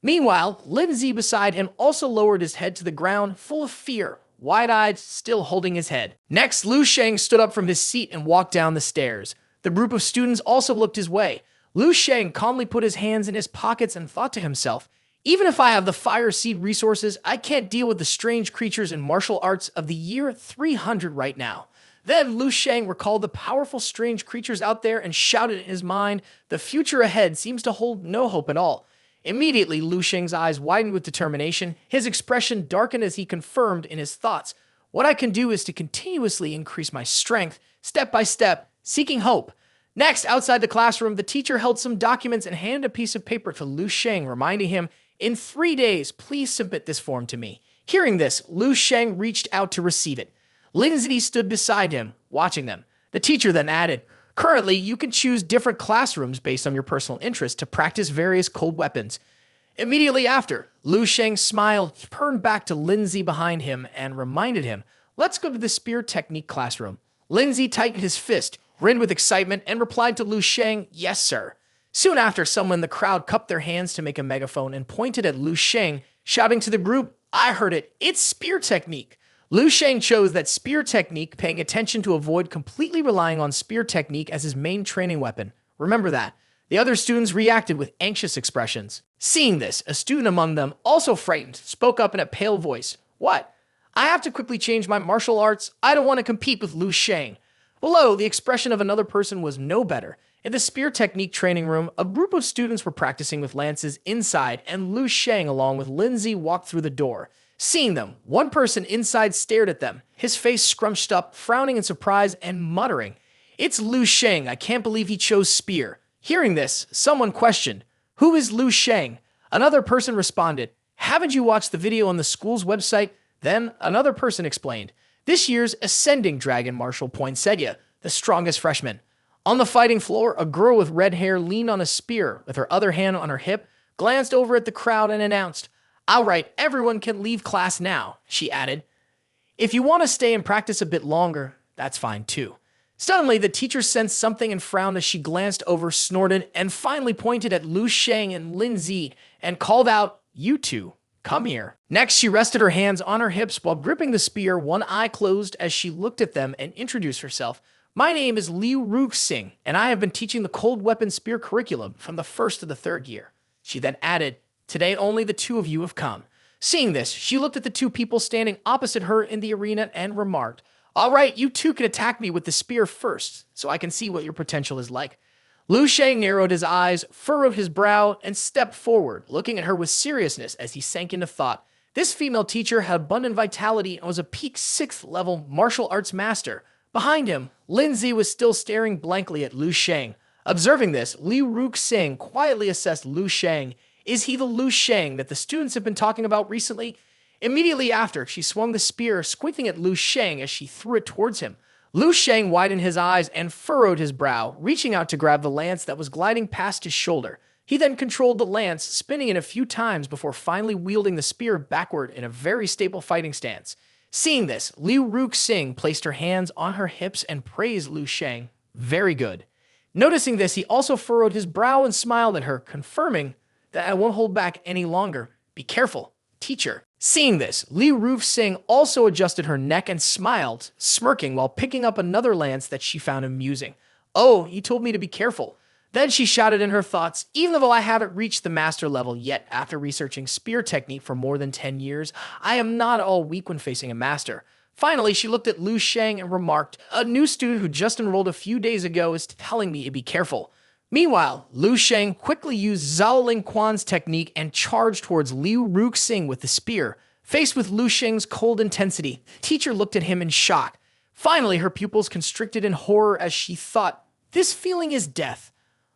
Meanwhile, Lindsay beside him also lowered his head to the ground, full of fear, wide-eyed, still holding his head. Next, Lu Sheng stood up from his seat and walked down the stairs. The group of students also looked his way. Lu Sheng calmly put his hands in his pockets and thought to himself, Even if I have the fire seed resources, I can't deal with the strange creatures and martial arts of the year 300 right now. Then Lu Sheng recalled the powerful strange creatures out there and shouted in his mind, the future ahead seems to hold no hope at all. Immediately, Lu Sheng's eyes widened with determination. His expression darkened as he confirmed in his thoughts, What I can do is to continuously increase my strength, step by step, seeking hope. Next, outside the classroom, the teacher held some documents and handed a piece of paper to Lu Sheng, reminding him, In 3 days, please submit this form to me. Hearing this, Lu Sheng reached out to receive it. Lindsay stood beside him, watching them. The teacher then added, Currently, you can choose different classrooms based on your personal interest to practice various cold weapons. Immediately after, Lu Sheng smiled, turned back to Lindsay behind him, and reminded him, Let's go to the spear technique classroom. Lindsay tightened his fist, grinned with excitement, and replied to Lu Sheng, Yes, sir. Soon after, someone in the crowd cupped their hands to make a megaphone and pointed at Lu Sheng, shouting to the group, I heard it, it's spear technique. Lu Sheng chose that spear technique, paying attention to avoid completely relying on spear technique as his main training weapon. Remember that. The other students reacted with anxious expressions. Seeing this, a student among them, also frightened, spoke up in a pale voice. What? I have to quickly change my martial arts? I don't want to compete with Lu Sheng. Below, the expression of another person was no better. In the spear technique training room, a group of students were practicing with lances inside, and Lu Sheng, along with Lindsay, walked through the door. Seeing them, one person inside stared at them, his face scrunched up, frowning in surprise and muttering, It's Lu Sheng, I can't believe he chose spear. Hearing this, someone questioned, Who is Lu Sheng? Another person responded, Haven't you watched the video on the school's website? Then another person explained, This year's ascending dragon martial poinsettia, the strongest freshman. On the fighting floor, a girl with red hair leaned on a spear with her other hand on her hip, glanced over at the crowd and announced, All right, everyone can leave class now, she added. If you want to stay and practice a bit longer, that's fine too. Suddenly, the teacher sensed something and frowned as she glanced over, snorted, and finally pointed at Lu Sheng and Lindsay and called out, You two, come here. Next, she rested her hands on her hips while gripping the spear, one eye closed as she looked at them and introduced herself. My name is Lu Sheng, and I have been teaching the cold weapon spear curriculum from the 1st to the 3rd year. She then added, Today only the 2 of you have come. Seeing this, she looked at the 2 people standing opposite her in the arena and remarked, All right, you 2 can attack me with the spear first, so I can see what your potential is like. Lu Sheng narrowed his eyes, furrowed his brow, and stepped forward, looking at her with seriousness as he sank into thought. This female teacher had abundant vitality and was a peak 6th level martial arts master. Behind him, Lindsay was still staring blankly at Lu Sheng. Observing this, Lu Sheng quietly assessed Lu Sheng. Is he the Lu Sheng that the students have been talking about recently? Immediately after, she swung the spear, squinting at Lu Sheng as she threw it towards him. Lu Sheng widened his eyes and furrowed his brow, reaching out to grab the lance that was gliding past his shoulder. He then controlled the lance, spinning it a few times before finally wielding the spear backward in a very stable fighting stance. Seeing this, Lu Sheng placed her hands on her hips and praised Lu Sheng. Very good. Noticing this, he also furrowed his brow and smiled at her, confirming that I won't hold back any longer. Be careful, teacher. Seeing this, Lu Sheng also adjusted her neck and smiled, smirking while picking up another lance that she found amusing. Oh, he told me to be careful. Then she shouted in her thoughts, even though I haven't reached the master level yet after researching spear technique for more than 10 years, I am not all weak when facing a master. Finally, she looked at Lu Sheng and remarked, a new student who just enrolled a few days ago is telling me to be careful. Meanwhile, Lu Sheng quickly used Zhao Ling Quan's technique and charged towards Lu Sheng with the spear. Faced with Lu Sheng's cold intensity, the teacher looked at him in shock. Finally, her pupils constricted in horror as she thought, this feeling is death.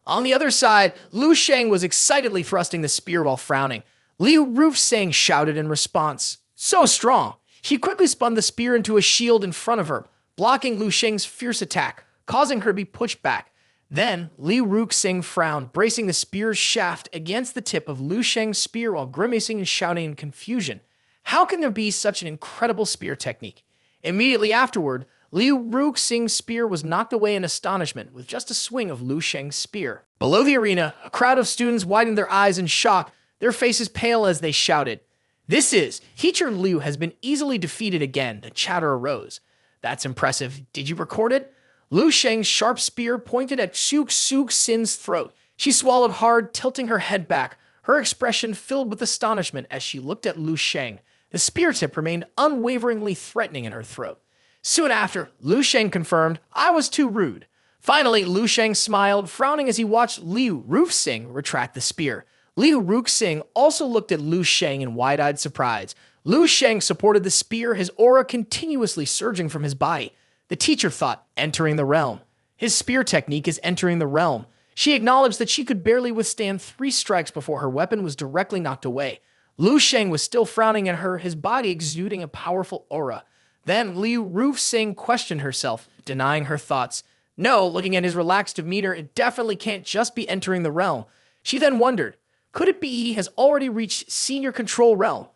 On the other side, Lu Sheng was excitedly thrusting the spear while frowning. Lu Sheng shouted in response, so strong. She quickly spun the spear into a shield in front of her, blocking Lu Sheng's fierce attack, causing her to be pushed back. Then, Lu Sheng frowned, bracing the spear's shaft against the tip of Lu Sheng's spear while grimacing and shouting in confusion. How can there be such an incredible spear technique? Immediately afterward, Lu Sheng's spear was knocked away in astonishment with just a swing of Lu Sheng's spear. Below the arena, a crowd of students widened their eyes in shock, their faces pale as they shouted, Teacher Liu has been easily defeated again. The chatter arose. That's impressive. Did you record it? Lu Sheng's sharp spear pointed at Xu Xin's throat. She swallowed hard, tilting her head back, her expression filled with astonishment as she looked at Lu Sheng. The spear tip remained unwaveringly threatening in her throat. Soon after, Lu Sheng confirmed, I was too rude. Finally, Lu Sheng smiled, frowning as he watched Lu Sheng retract the spear. Lu Sheng also looked at Lu Sheng in wide-eyed surprise. Lu Sheng supported the spear, his aura continuously surging from his body. The teacher thought, entering the realm. His spear technique is entering the realm. She acknowledged that she could barely withstand 3 strikes before her weapon was directly knocked away. Lu Sheng was still frowning at her, his body exuding a powerful aura. Then Lu Sheng questioned herself, denying her thoughts. No, looking at his relaxed demeanor, it definitely can't just be entering the realm. She then wondered, could it be he has already reached senior control realm?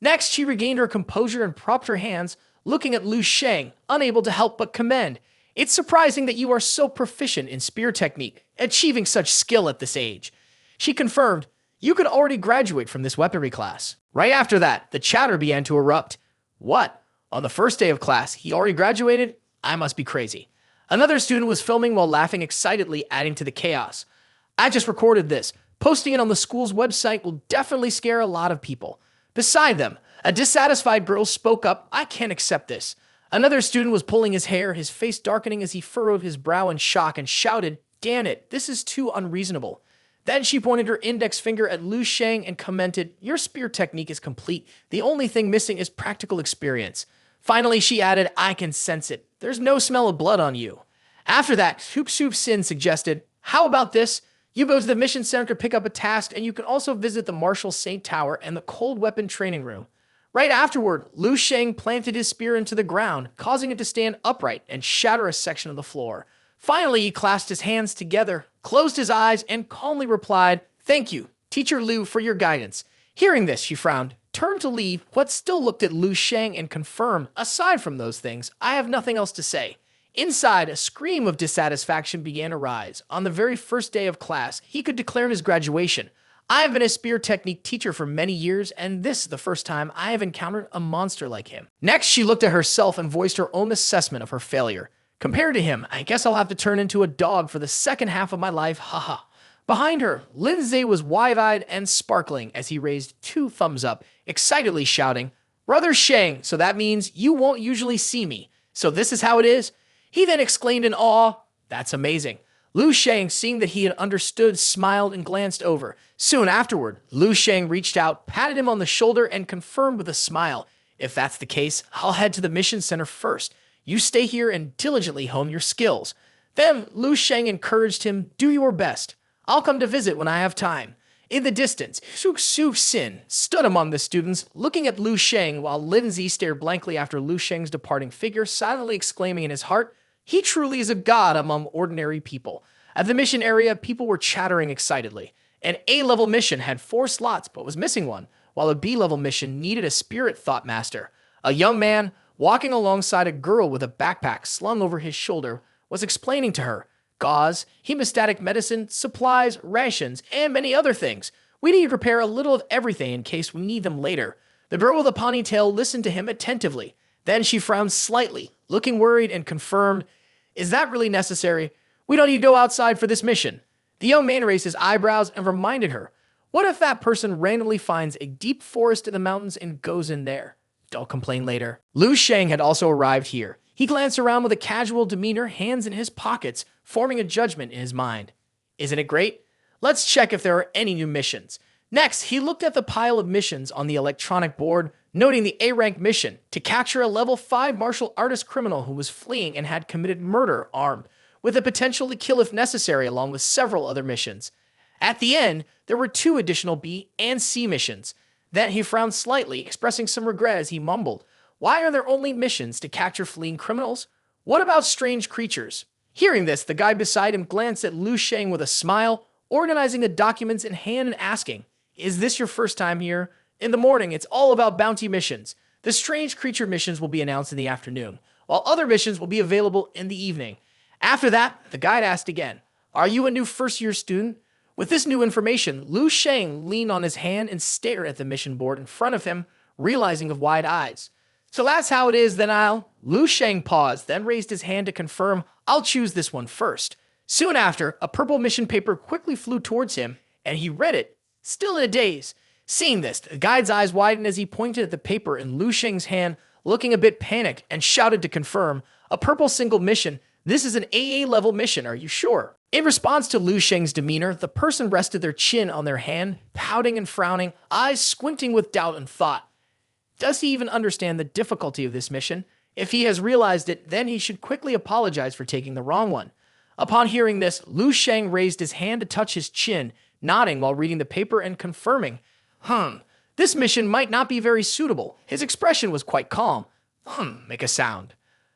Next, she regained her composure and propped her hands, looking at Lu Sheng, unable to help but commend. It's surprising that you are so proficient in spear technique, achieving such skill at this age. She confirmed, you could already graduate from this weaponry class. Right after that, the chatter began to erupt. What? On the first day of class, he already graduated? I must be crazy. Another student was filming while laughing excitedly, adding to the chaos. I just recorded this. Posting it on the school's website will definitely scare a lot of people. Beside them, a dissatisfied girl spoke up, I can't accept this. Another student was pulling his hair, his face darkening as he furrowed his brow in shock and shouted, damn it, this is too unreasonable. Then she pointed her index finger at Lu Sheng and commented, your spear technique is complete. The only thing missing is practical experience. Finally, she added, I can sense it. There's no smell of blood on you. After that, Xu Xin suggested, how about this? You go to the mission center to pick up a task, and you can also visit the Martial Saint Tower and the Cold Weapon Training Room. Right afterward, Lu Sheng planted his spear into the ground, causing it to stand upright and shatter a section of the floor. Finally, he clasped his hands together, closed his eyes, and calmly replied, thank you, Teacher Liu, for your guidance. Hearing this, she frowned, turned to leave, but still looked at Lu Sheng and confirmed, aside from those things, I have nothing else to say. Inside, a scream of dissatisfaction began to rise. On the very first day of class, he could declare his graduation. I have been a spear technique teacher for many years, and this is the first time I have encountered a monster like him. Next, she looked at herself and voiced her own assessment of her failure. Compared to him, I guess I'll have to turn into a dog for the second half of my life, haha. Behind her, Lindsay was wide-eyed and sparkling as he raised 2 thumbs up, excitedly shouting, Brother Sheng, so that means you won't usually see me. So this is how it is? He then exclaimed in awe, that's amazing. Lu Sheng, seeing that he had understood, smiled and glanced over. Soon afterward, Lu Sheng reached out, patted him on the shoulder, and confirmed with a smile, "If that's the case, I'll head to the mission center first. You stay here and diligently hone your skills." Then Lu Sheng encouraged him, "Do your best. I'll come to visit when I have time." In the distance, Su Sin stood among the students, looking at Lu Sheng, while Lindsay stared blankly after Lu Sheng's departing figure, silently exclaiming in his heart, "He truly is a god among ordinary people." At the mission area, people were chattering excitedly. An A-level mission had 4 slots, but was missing one, while a B-level mission needed a spirit thought master. A young man, walking alongside a girl with a backpack slung over his shoulder, was explaining to her, "Gauze, hemostatic medicine, supplies, rations, and many other things. We need to prepare a little of everything in case we need them later." The girl with a ponytail listened to him attentively. Then she frowned slightly, looking worried, and confirmed, "Is that really necessary? We don't need to go outside for this mission." The young man raised his eyebrows and reminded her, "What if that person randomly finds a deep forest in the mountains and goes in there? Don't complain later." Lu Sheng had also arrived here. He glanced around with a casual demeanor, hands in his pockets, forming a judgment in his mind. "Isn't it great? Let's check if there are any new missions." Next, he looked at the pile of missions on the electronic board, noting the A-rank mission to capture a level 5 martial artist criminal who was fleeing and had committed murder armed, with the potential to kill if necessary, along with several other missions. At the end, there were 2 additional B and C missions. Then he frowned slightly, expressing some regret as he mumbled, "Why are there only missions to capture fleeing criminals? What about strange creatures?" Hearing this, the guy beside him glanced at Lu Sheng with a smile, organizing the documents in hand and asking, "Is this your first time here? In the morning, it's all about bounty missions. The strange creature missions will be announced in the afternoon, while other missions will be available in the evening." After that, the guide asked again, "Are you a new first-year student?" With this new information, Lu Sheng leaned on his hand and stared at the mission board in front of him, realizing of wide eyes. "So that's how it is, then Lu Sheng paused, then raised his hand to confirm, "I'll choose this one first." Soon after, a purple mission paper quickly flew towards him, and he read it, still in a daze. Seeing this, the guide's eyes widened as he pointed at the paper in Lu Sheng's hand, looking a bit panicked, and shouted to confirm, "A purple single mission. This is an AA level mission, are you sure?" In response to Lu Sheng's demeanor, the person rested their chin on their hand, pouting and frowning, eyes squinting with doubt and thought. Does he even understand the difficulty of this mission? If he has realized it, then he should quickly apologize for taking the wrong one. Upon hearing this, Lu Sheng raised his hand to touch his chin, nodding while reading the paper and confirming, "This mission might not be very suitable." His expression was quite calm. Make a sound."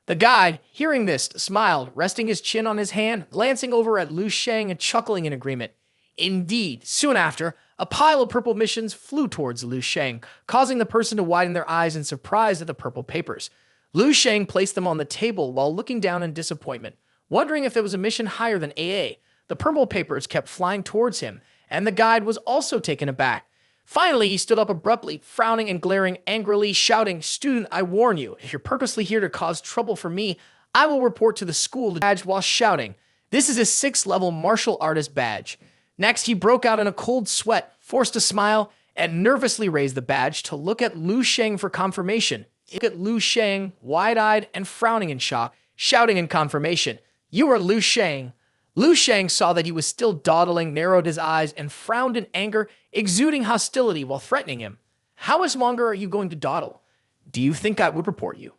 The guide, hearing this, smiled, resting his chin on his hand, glancing over at Lu Sheng and chuckling in agreement. Indeed, soon after, a pile of purple missions flew towards Lu Sheng, causing the person to widen their eyes in surprise at the purple papers. Lu Sheng placed them on the table while looking down in disappointment, wondering if there was a mission higher than AA. The purple papers kept flying towards him, and the guide was also taken aback. Finally, he stood up abruptly, frowning and glaring angrily, shouting, "Student, I warn you, if you're purposely here to cause trouble for me, I will report to the school," badge while shouting. This is a 6th-level martial artist badge. Next, he broke out in a cold sweat, forced a smile, and nervously raised the badge to look at Lu Sheng for confirmation. Look at Lu Sheng, wide-eyed and frowning in shock, shouting in confirmation, "You are Lu Sheng." Lu Sheng saw that he was still dawdling, narrowed his eyes, and frowned in anger, exuding hostility while threatening him. "How much longer are you going to dawdle? Do you think I would report you?"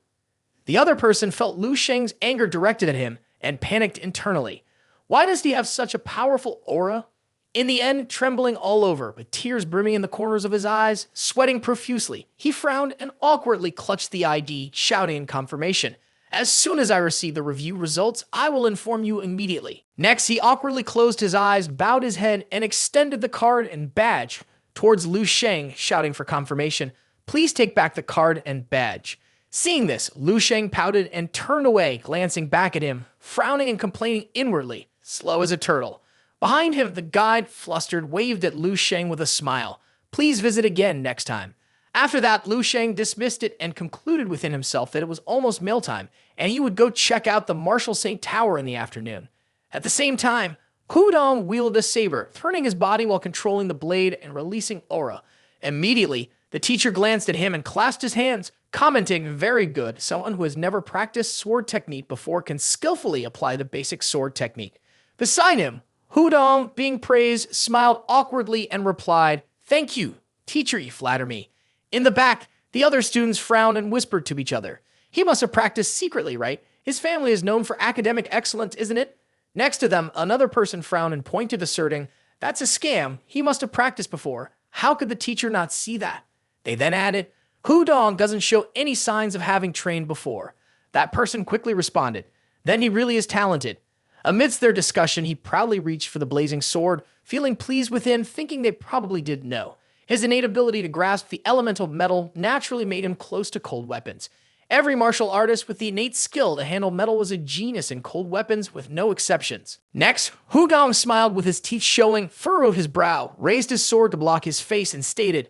The other person felt Lu Sheng's anger directed at him and panicked internally. Why does he have such a powerful aura? In the end, trembling all over, with tears brimming in the corners of his eyes, sweating profusely, he frowned and awkwardly clutched the ID, shouting in confirmation, "As soon as I receive the review results, I will inform you immediately." Next, he awkwardly closed his eyes, bowed his head, and extended the card and badge towards Lu Sheng, shouting for confirmation, "Please take back the card and badge." Seeing this, Lu Sheng pouted and turned away, glancing back at him, frowning and complaining inwardly, slow as a turtle. Behind him, the guide, flustered, waved at Lu Sheng with a smile. "Please visit again next time." After that, Lu Sheng dismissed it and concluded within himself that it was almost mealtime, and he would go check out the Marshal St. Tower in the afternoon. At the same time, Hu Dong wielded a saber, turning his body while controlling the blade and releasing aura. Immediately, the teacher glanced at him and clasped his hands, commenting, "Very good. Someone who has never practiced sword technique before can skillfully apply the basic sword technique." Beside him, Hudong, being praised, smiled awkwardly and replied, "Thank you, teacher, you flatter me." In the back, the other students frowned and whispered to each other. He must have practiced secretly, right? His family is known for academic excellence, isn't it? Next to them, another person frowned and pointed, asserting, "That's a scam. He must have practiced before. How could the teacher not see that?" They then added, "Hudong doesn't show any signs of having trained before." That person quickly responded, "Then he really is talented." Amidst their discussion, he proudly reached for the blazing sword, feeling pleased within, thinking they probably didn't know. His innate ability to grasp the elemental metal naturally made him close to cold weapons. Every martial artist with the innate skill to handle metal was a genius in cold weapons, with no exceptions. Next, Hudong smiled with his teeth showing, furrowed his brow, raised his sword to block his face, and stated,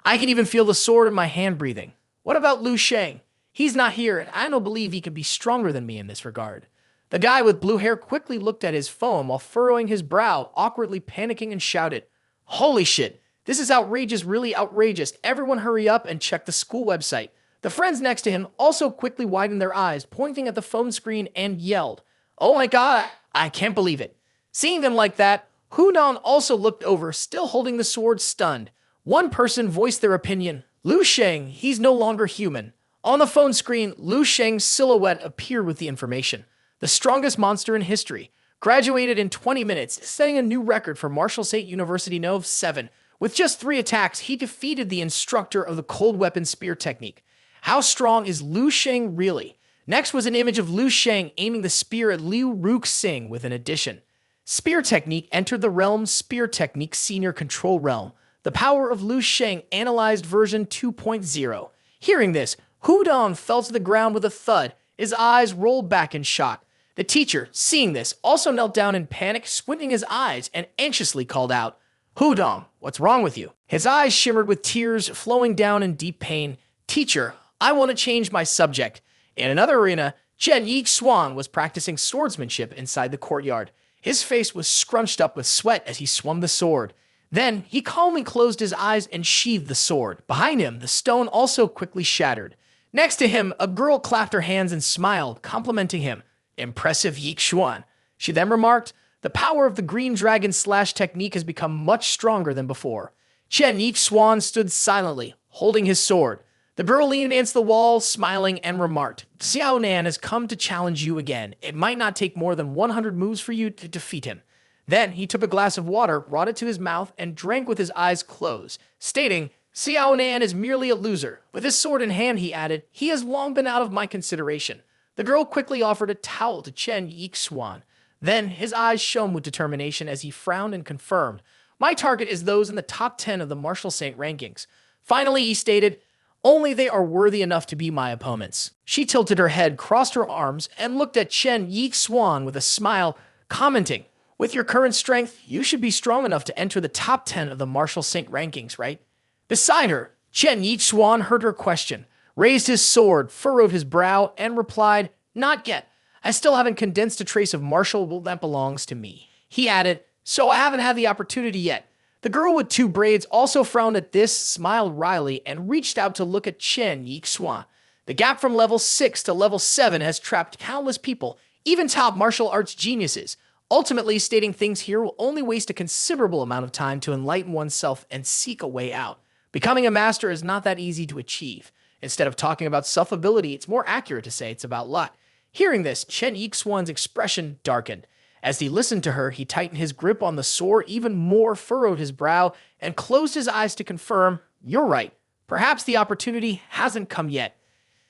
"I can even feel the sword in my hand breathing. What about Lu Sheng? He's not here, and I don't believe he could be stronger than me in this regard." The guy with blue hair quickly looked at his phone while furrowing his brow, awkwardly panicking, and shouted, "Holy shit, this is outrageous, really outrageous. Everyone hurry up and check the school website." The friends next to him also quickly widened their eyes, pointing at the phone screen, and yelled, "Oh my god, I can't believe it." Seeing them like that, Hudong also looked over, still holding the sword, stunned. One person voiced their opinion, "Lu Sheng, he's no longer human." On the phone screen, Lu Sheng's silhouette appeared with the information. The strongest monster in history. Graduated in 20 minutes, setting a new record for Marshall State University Nov 7. With just 3 attacks, he defeated the instructor of the cold weapon spear technique. How strong is Lu Sheng really? Next was an image of Lu Sheng aiming the spear at Liu Ruxing with an addition. Spear technique entered the realm Spear Technique Senior Control Realm. The power of Lu Sheng analyzed version 2.0. Hearing this, Hudong fell to the ground with a thud. His eyes rolled back in shock. The teacher, seeing this, also knelt down in panic, squinting his eyes, and anxiously called out, "Hudong, what's wrong with you?" His eyes shimmered with tears flowing down in deep pain. "Teacher, I want to change my subject." In another arena, Chen Yixuan was practicing swordsmanship inside the courtyard. His face was scrunched up with sweat as he swung the sword. Then, he calmly closed his eyes and sheathed the sword. Behind him, the stone also quickly shattered. Next to him, a girl clapped her hands and smiled, complimenting him. "Impressive Yixuan." She then remarked, "The power of the green dragon slash technique has become much stronger than before." Chen Yixuan stood silently, holding his sword. The girl leaned against the wall, smiling, and remarked, "Xiao Nan has come to challenge you again. It might not take more than 100 moves for you to defeat him." Then he took a glass of water, brought it to his mouth, and drank with his eyes closed, stating, "Xiao Nan is merely a loser." With his sword in hand, he added, "He has long been out of my consideration." The girl quickly offered a towel to Chen Yixuan. Then his eyes shone with determination as he frowned and confirmed, "My target is those in the top 10 of the Marshall Saint rankings." Finally, he stated, "Only they are worthy enough to be my opponents." She tilted her head, crossed her arms, and looked at Chen Yixuan with a smile, commenting, "With your current strength, you should be strong enough to enter the top 10 of the Marshall Saint rankings, right?" Beside her, Chen Yixuan heard her question, raised his sword, furrowed his brow, and replied, "Not yet. I still haven't condensed a trace of martial will that belongs to me." He added, "So I haven't had the opportunity yet." The girl with 2 braids also frowned at this, smiled wryly, and reached out to look at Chen Yixuan. The gap from level 6 to level 7 has trapped countless people, even top martial arts geniuses. Ultimately, stating things here will only waste a considerable amount of time to enlighten oneself and seek a way out. Becoming a master is not that easy to achieve. Instead of talking about self-ability, it's more accurate to say it's about luck. Hearing this, Chen Yixuan's expression darkened. As he listened to her, he tightened his grip on the sword even more, furrowed his brow, and closed his eyes to confirm, "You're right. Perhaps the opportunity hasn't come yet."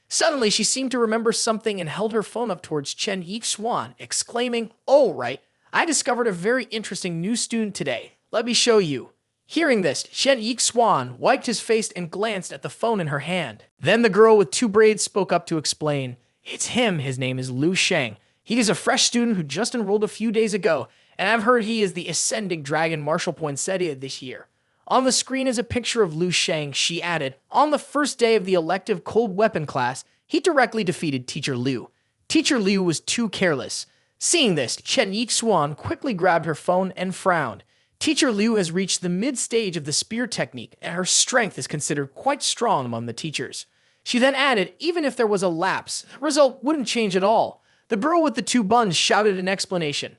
Suddenly, she seemed to remember something and held her phone up towards Chen Yixuan, exclaiming, "Oh, right. I discovered a very interesting new student today. Let me show you." Hearing this, Chen Yixuan wiped his face and glanced at the phone in her hand. Then the girl with 2 braids spoke up to explain, "It's him. His name is Lu Sheng. He is a fresh student who just enrolled a few days ago, and I've heard he is the Ascending Dragon Martial Poinsettia this year." On the screen is a picture of Lu Sheng. She added, "On the first day of the elective cold weapon class, he directly defeated Teacher Liu. Teacher Liu was too careless." Seeing this, Chen Yixuan quickly grabbed her phone and frowned. Teacher Liu has reached the mid-stage of the spear technique, and her strength is considered quite strong among the teachers. She then added, even if there was a lapse, the result wouldn't change at all. The girl with the 2 buns shouted an explanation.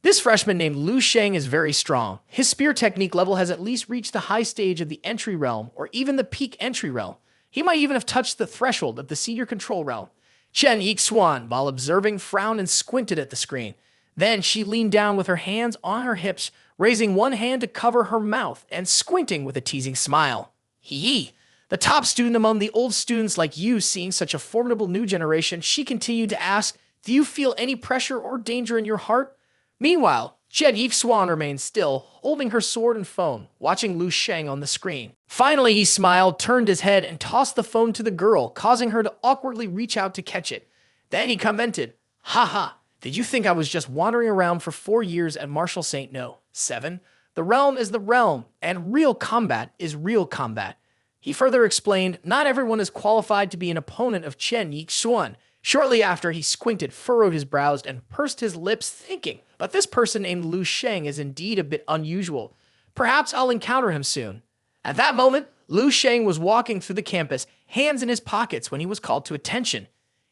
This freshman named Lu Sheng is very strong. His spear technique level has at least reached the high stage of the entry realm, or even the peak entry realm. He might even have touched the threshold of the senior control realm. Chen Yixuan, while observing, frowned and squinted at the screen. Then she leaned down with her hands on her hips, raising one hand to cover her mouth and squinting with a teasing smile. Hee. The top student among the old students like you seeing such a formidable new generation, she continued to ask, "Do you feel any pressure or danger in your heart?" Meanwhile, Chen Yixuan remained still, holding her sword and phone, watching Lu Sheng on the screen. Finally, he smiled, turned his head, and tossed the phone to the girl, causing her to awkwardly reach out to catch it. Then he commented, "Haha, did you think I was just wandering around for 4 years at Martial Saint? No. 7. The realm is the realm, and real combat is real combat." He further explained, not everyone is qualified to be an opponent of Chen Yixuan. Shortly after, he squinted, furrowed his brows, and pursed his lips, thinking, but this person named Lu Sheng is indeed a bit unusual. Perhaps I'll encounter him soon. At that moment, Lu Sheng was walking through the campus, hands in his pockets, when he was called to attention.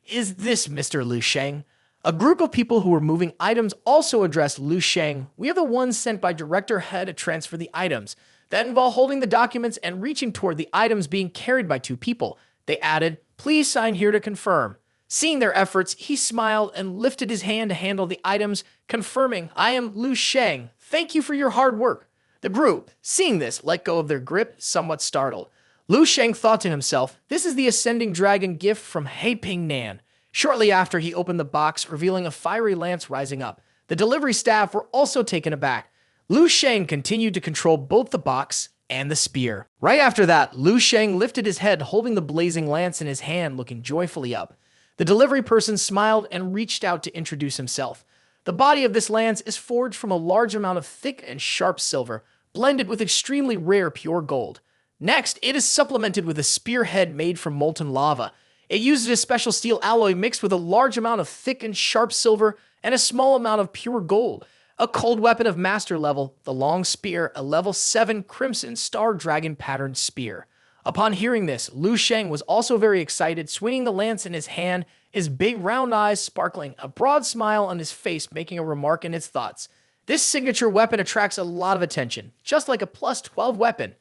"Is this Mr. Lu Sheng?" A group of people who were moving items also addressed Lu Sheng. "We are the ones sent by Director He to transfer the items." Then, while holding the documents and reaching toward the items being carried by 2 people, they added, "Please sign here to confirm." Seeing their efforts, he smiled and lifted his hand to handle the items, confirming, "I am Lu Sheng. Thank you for your hard work." The group, seeing this, let go of their grip, somewhat startled. Lu Sheng thought to himself, "This is the Ascending Dragon gift from He Ping Nan." Shortly after, he opened the box, revealing a fiery lance rising up. The delivery staff were also taken aback. Lu Sheng continued to control both the box and the spear. Right after that, Lu Sheng lifted his head, holding the blazing lance in his hand, looking joyfully up. The delivery person smiled and reached out to introduce himself. The body of this lance is forged from a large amount of thick and sharp silver, blended with extremely rare pure gold. Next, it is supplemented with a spearhead made from molten lava. It uses a special steel alloy mixed with a large amount of thick and sharp silver and a small amount of pure gold. A cold weapon of master level, the long spear, a level 7 crimson star dragon patterned spear. Upon hearing this, Lu Sheng was also very excited, swinging the lance in his hand, his big round eyes sparkling, a broad smile on his face making a remark in his thoughts. This signature weapon attracts a lot of attention, just like a plus 12 weapon.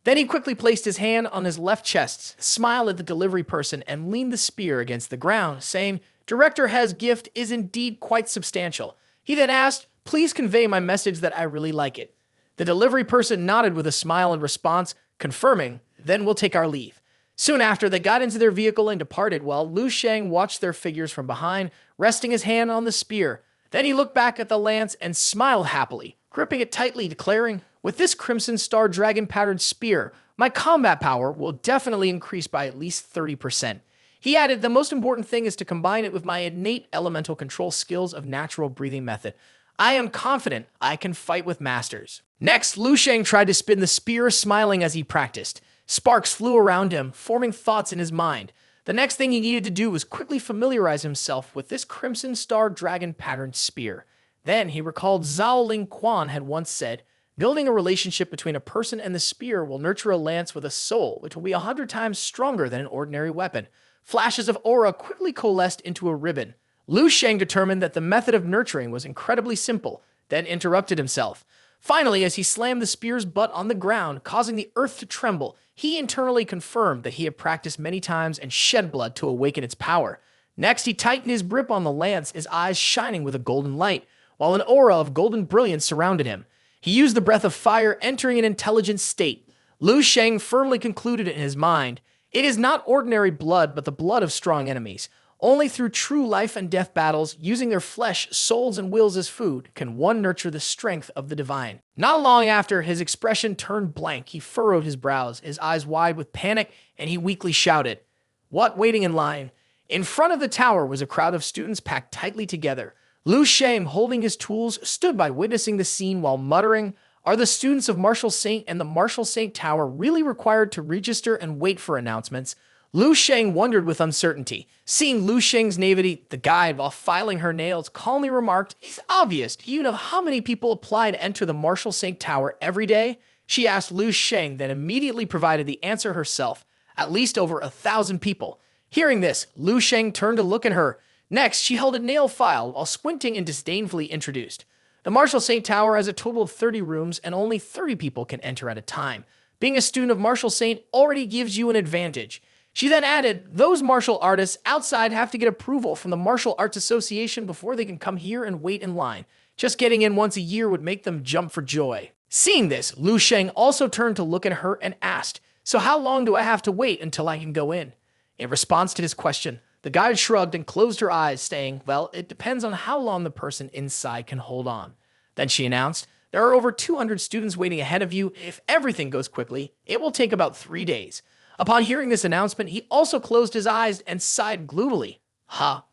Then he quickly placed his hand on his left chest, smiled at the delivery person, and leaned the spear against the ground, saying, "Director He's gift is indeed quite substantial." He then asked, "Please convey my message that I really like it." The delivery person nodded with a smile in response, confirming, "Then we'll take our leave." Soon after, they got into their vehicle and departed, while Lu Sheng watched their figures from behind, resting his hand on the spear. Then he looked back at the lance and smiled happily, gripping it tightly, declaring, "With this crimson star dragon patterned spear, my combat power will definitely increase by at least 30%. He added, "The most important thing is to combine it with my innate elemental control skills of natural breathing method. I am confident I can fight with masters." Next, Lu Sheng tried to spin the spear, smiling as he practiced. Sparks flew around him, forming thoughts in his mind. The next thing he needed to do was quickly familiarize himself with this crimson star dragon patterned spear. Then he recalled Zhao Ling Quan had once said, "Building a relationship between a person and the spear will nurture a lance with a soul, which will be 100 times stronger than an ordinary weapon." Flashes of aura quickly coalesced into a ribbon. Lu Sheng determined that the method of nurturing was incredibly simple, then interrupted himself. Finally, as he slammed the spear's butt on the ground, causing the earth to tremble, he internally confirmed that he had practiced many times and shed blood to awaken its power. Next, he tightened his grip on the lance, his eyes shining with a golden light, while an aura of golden brilliance surrounded him. He used the breath of fire, entering an intelligent state. Lu Sheng firmly concluded in his mind, "It is not ordinary blood, but the blood of strong enemies. Only through true life and death battles, using their flesh, souls, and wills as food, can one nurture the strength of the divine." Not long after, his expression turned blank. He furrowed his brows, his eyes wide with panic, and he weakly shouted, "What, waiting in line?" In front of the tower was a crowd of students packed tightly together. Lu Sheng, holding his tools, stood by witnessing the scene while muttering, "Are the students of Martial Saint and the Martial Saint Tower really required to register and wait for announcements?" Lu Sheng wondered with uncertainty. Seeing Lu Sheng's naivety, the guide, while filing her nails, calmly remarked, "It's obvious. Do you know how many people apply to enter the Martial Saint Tower every day?" She asked Lu Sheng, then immediately provided the answer herself. "At least over 1,000 people." Hearing this, Lu Sheng turned to look at her. Next, she held a nail file while squinting and disdainfully introduced, The Martial Saint Tower has a total of 30 rooms and only 30 people can enter at a time. Being a student of Martial Saint already gives you an advantage. She then added, those martial artists outside have to get approval from the Martial Arts Association before they can come here and wait in line. Just getting in once a year would make them jump for joy. Seeing this, Lu Sheng also turned to look at her and asked, so how long do I have to wait until I can go in? In response to his question, the guide shrugged and closed her eyes, saying, well, it depends on how long the person inside can hold on. Then she announced, there are over 200 students waiting ahead of you. If everything goes quickly, it will take about 3 days. Upon hearing this announcement, he also closed his eyes and sighed gloomily.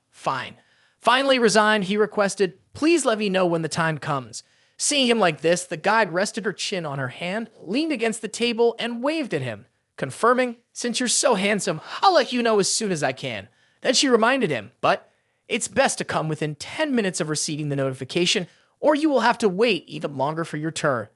Fine. Finally resigned, he requested, please let me know when the time comes. Seeing him like this, the guide rested her chin on her hand, leaned against the table, and waved at him, confirming, since you're so handsome, I'll let you know as soon as I can. Then she reminded him, but it's best to come within 10 minutes of receiving the notification, or you will have to wait even longer for your turn.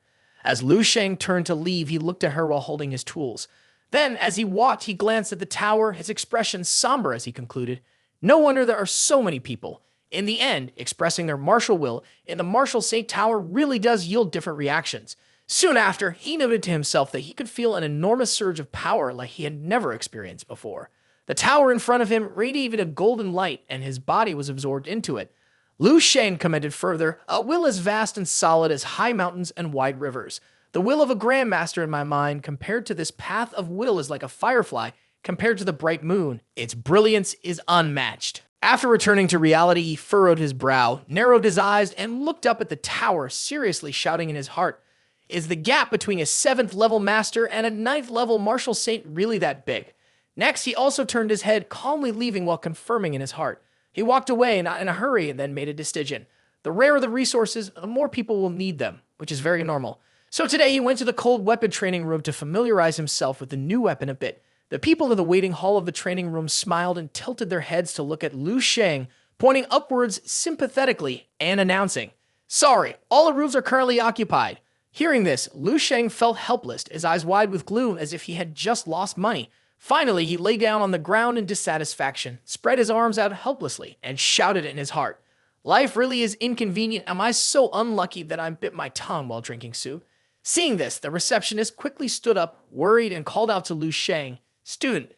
As Lu Sheng turned to leave, he looked at her while holding his tools. Then, as he walked, he glanced at the tower, his expression somber as he concluded, no wonder there are so many people. In the end, expressing their martial will in the Martial Saint Tower really does yield different reactions. Soon after, he noted to himself that he could feel an enormous surge of power like he had never experienced before. The tower in front of him radiated a golden light, and his body was absorbed into it. Lu Sheng commented further, a will as vast and solid as high mountains and wide rivers. The will of a grandmaster in my mind compared to this path of will is like a firefly compared to the bright moon. Its brilliance is unmatched. After returning to reality, he furrowed his brow, narrowed his eyes, and looked up at the tower, seriously shouting in his heart, is the gap between a 7th level master and a 9th level martial saint really that big? Next, he also turned his head, calmly leaving while confirming in his heart. He walked away, not in a hurry, and then made a decision. The rarer the resources, the more people will need them, which is very normal. So today he went to the cold weapon training room to familiarize himself with the new weapon a bit. The people in the waiting hall of the training room smiled and tilted their heads to look at Lu Sheng, pointing upwards sympathetically and announcing, sorry, all the rooms are currently occupied. Hearing this, Lu Sheng felt helpless, his eyes wide with gloom as if he had just lost money. Finally, he lay down on the ground in dissatisfaction, spread his arms out helplessly, and shouted in his heart, life really is inconvenient. Am I so unlucky that I bit my tongue while drinking soup? Seeing this, the receptionist quickly stood up, worried, and called out to Lu Sheng, student.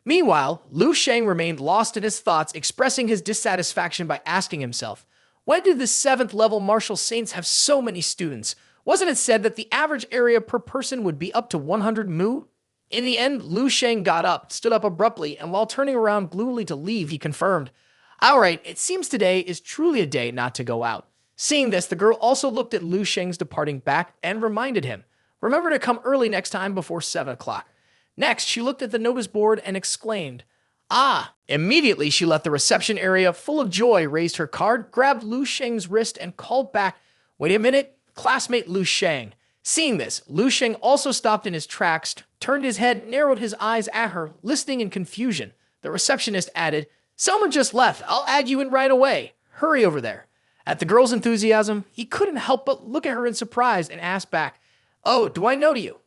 Meanwhile, Lu Sheng remained lost in his thoughts, expressing his dissatisfaction by asking himself, why did the 7th level martial saints have so many students? Wasn't it said that the average area per person would be up to 100 mu? In the end, Lu Sheng got up, stood up abruptly, and while turning around gloomily to leave, he confirmed, all right, it seems today is truly a day not to go out. Seeing this, the girl also looked at Lu Sheng's departing back and reminded him, remember to come early next time before 7 o'clock. Next, she looked at the notice board and exclaimed, ah! Immediately, she left the reception area full of joy, raised her card, grabbed Lu Sheng's wrist, and called back, wait a minute, classmate Lu Sheng. Seeing this, Lu Sheng also stopped in his tracks, turned his head, narrowed his eyes at her, listening in confusion. The receptionist added, someone just left, I'll add you in right away. Hurry over there. At the girl's enthusiasm, he couldn't help but look at her in surprise and asked back, oh, do I know you?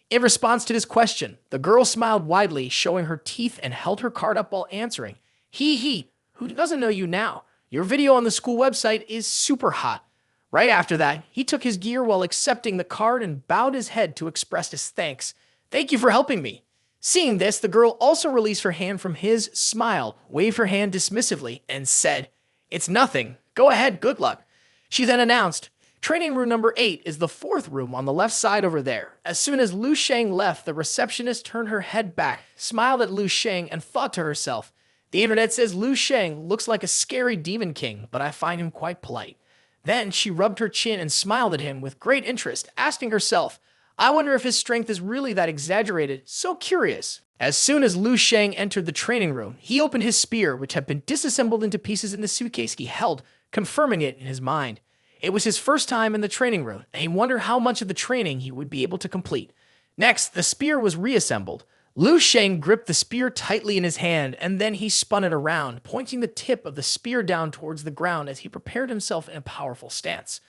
In response to this question, the girl smiled widely, showing her teeth and held her card up while answering. Who doesn't know you now? Your video on the school website is super hot. Right after that, he took his gear while accepting the card and bowed his head to express his thanks. Thank you for helping me. Seeing this, the girl also released her hand from his, smiled, waved her hand dismissively, and said, it's nothing. Go ahead, good luck. She then announced, training room number 8 is the 4th room on the left side over there. As soon as Lu Sheng left, the receptionist turned her head back, smiled at Lu Sheng, and thought to herself, the internet says Lu Sheng looks like a scary demon king, but I find him quite polite. Then she rubbed her chin and smiled at him with great interest, asking herself, I wonder if his strength is really that exaggerated, so curious. As soon as Lu Sheng entered the training room, he opened his spear, which had been disassembled into pieces in the suitcase he held, confirming it in his mind. It was his first time in the training room, and he wondered how much of the training he would be able to complete. Next, the spear was reassembled. Lu Sheng gripped the spear tightly in his hand, and then he spun it around, pointing the tip of the spear down towards the ground as he prepared himself in a powerful stance.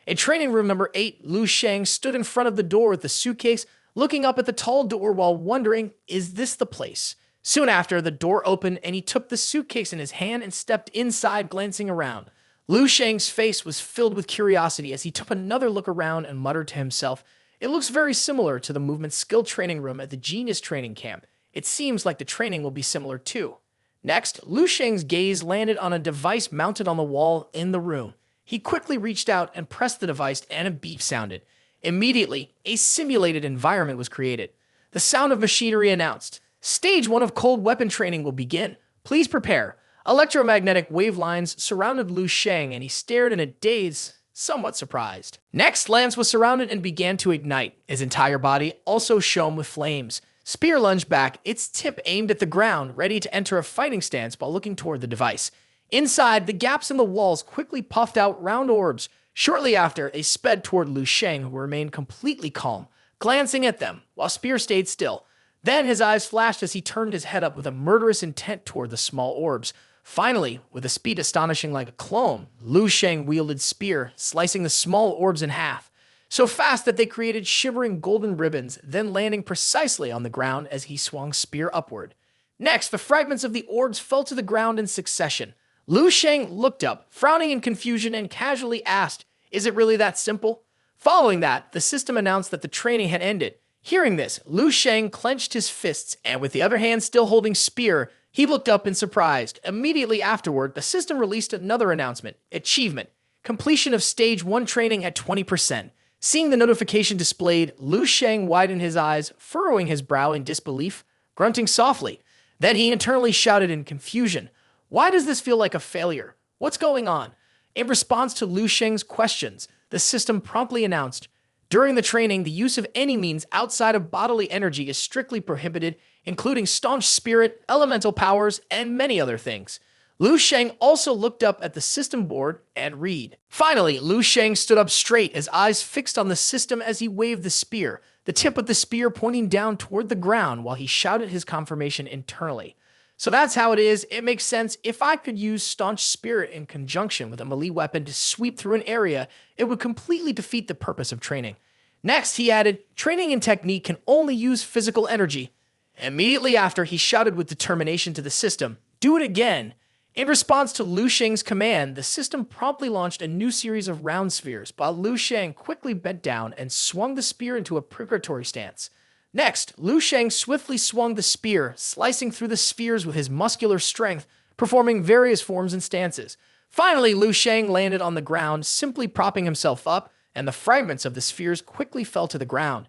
In training room number 8, Lu Sheng stood in front of the door with the suitcase, looking up at the tall door while wondering, is this the place? Soon after, the door opened and he took the suitcase in his hand and stepped inside, glancing around. Lu Sheng's face was filled with curiosity as he took another look around and muttered to himself, "It looks very similar to the movement skill training room at the Genius training camp. It seems like the training will be similar too." Next, Lu Sheng's gaze landed on a device mounted on the wall in the room. He quickly reached out and pressed the device, and a beep sounded. Immediately, a simulated environment was created. The sound of machinery announced, "Stage 1 of cold weapon training will begin. Please prepare." Electromagnetic wave lines surrounded Lu Sheng, and he stared in a daze, somewhat surprised. Next, Lance was surrounded and began to ignite. His entire body also shone with flames. Spear lunged back, its tip aimed at the ground, ready to enter a fighting stance while looking toward the device. Inside, the gaps in the walls quickly puffed out round orbs. Shortly after, they sped toward Lu Sheng, who remained completely calm, glancing at them, while Spear stayed still. Then his eyes flashed as he turned his head up with a murderous intent toward the small orbs. Finally, with a speed astonishing like a clone, Lu Sheng wielded Spear, slicing the small orbs in half, so fast that they created shimmering golden ribbons, then landing precisely on the ground as he swung Spear upward. Next, the fragments of the orbs fell to the ground in succession. Lu Sheng looked up, frowning in confusion, and casually asked, "Is it really that simple?" Following that, the system announced that the training had ended. Hearing this, Lu Sheng clenched his fists, and with the other hand still holding Spear, he looked up in surprise. Immediately afterward, the system released another announcement. Achievement: completion of Stage 1 training at 20%. Seeing the notification displayed, Lu Sheng widened his eyes, furrowing his brow in disbelief, grunting softly. Then he internally shouted in confusion, "Why does this feel like a failure? What's going on?" In response to Lu Sheng's questions, the system promptly announced, "During the training, the use of any means outside of bodily energy is strictly prohibited, including staunch spirit, elemental powers, and many other things." Lu Sheng also looked up at the system board and read. Finally, Lu Sheng stood up straight, his eyes fixed on the system as he waved the spear, the tip of the spear pointing down toward the ground while he shouted his confirmation internally. So that's how it is. It makes sense. If I could use staunch spirit in conjunction with a melee weapon to sweep through an area, it would completely defeat the purpose of training. Next, he added, "Training and technique can only use physical energy." Immediately after, he shouted with determination to the system, "Do it again." In response to Lu Sheng's command, the system promptly launched a new series of round spheres, while Lu Sheng quickly bent down and swung the spear into a preparatory stance. Next, Lu Sheng swiftly swung the spear, slicing through the spheres with his muscular strength, performing various forms and stances. Finally, Lu Sheng landed on the ground, simply propping himself up, and the fragments of the spheres quickly fell to the ground.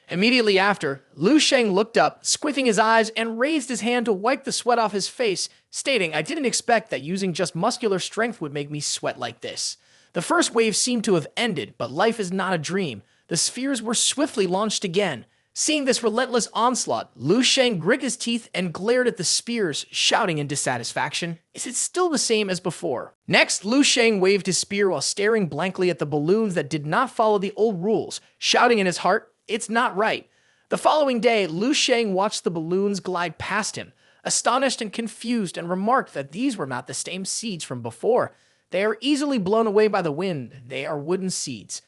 Immediately after, Lu Sheng looked up, squinting his eyes, and raised his hand to wipe the sweat off his face, stating, "I didn't expect that using just muscular strength would make me sweat like this." The first wave seemed to have ended, but life is not a dream. The spheres were swiftly launched again. Seeing this relentless onslaught, Lu Sheng grit his teeth and glared at the spears, shouting in dissatisfaction, "Is it still the same as before?" Next, Lu Sheng waved his spear while staring blankly at the balloons that did not follow the old rules, shouting in his heart, "It's not right." The following day, Lu Sheng watched the balloons glide past him, astonished and confused, and remarked that these were not the same seeds from before. They are easily blown away by the wind. They are wooden seeds.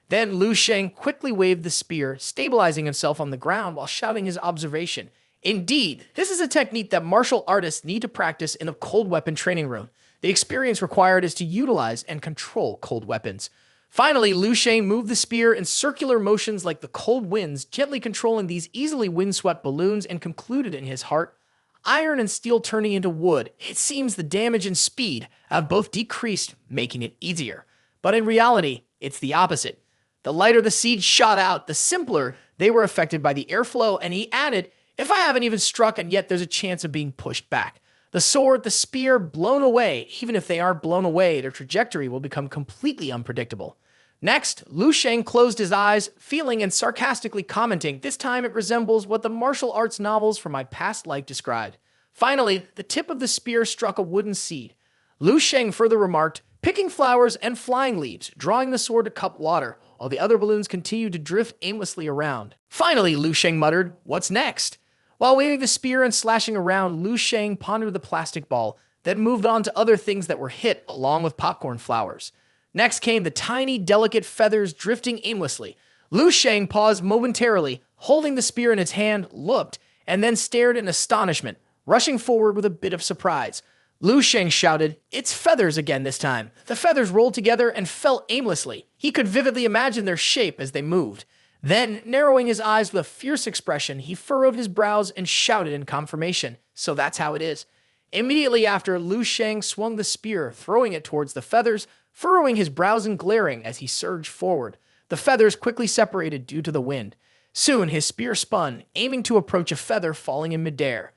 Then Lu Sheng quickly waved the spear, stabilizing himself on the ground while shouting his observation. Indeed, this is a technique that martial artists need to practice in a cold weapon training room. The experience required is to utilize and control cold weapons. Finally, Lu Sheng moved the spear in circular motions like the cold winds, gently controlling these easily windswept balloons, and concluded in his heart, "Iron and steel turning into wood. It seems the damage and speed have both decreased, making it easier. But in reality, it's the opposite. The lighter the seeds shot out, the simpler they were affected by the airflow," and he added, "If I haven't even struck and yet there's a chance of being pushed back. The sword, the spear, blown away. Even if they aren't blown away, their trajectory will become completely unpredictable." Next, Lu Sheng closed his eyes, feeling and sarcastically commenting, "This time it resembles what the martial arts novels from my past life described." Finally, the tip of the spear struck a wooden seed. Lu Sheng further remarked, "Picking flowers and flying leaves, drawing the sword to cup water," while the other balloons continued to drift aimlessly around. Finally, Lu Sheng muttered, "What's next?" While waving the spear and slashing around, Lu Sheng pondered the plastic ball, then moved on to other things that were hit, along with popcorn flowers. Next came the tiny, delicate feathers drifting aimlessly. Lu Sheng paused momentarily, holding the spear in his hand, looked, and then stared in astonishment, rushing forward with a bit of surprise. Lu Sheng shouted, "It's feathers again this time." The feathers rolled together and fell aimlessly. He could vividly imagine their shape as they moved. Then, narrowing his eyes with a fierce expression, he furrowed his brows and shouted in confirmation, "So that's how it is." Immediately after, Lu Sheng swung the spear, throwing it towards the feathers, furrowing his brows and glaring as he surged forward. The feathers quickly separated due to the wind. Soon, his spear spun, aiming to approach a feather falling in midair.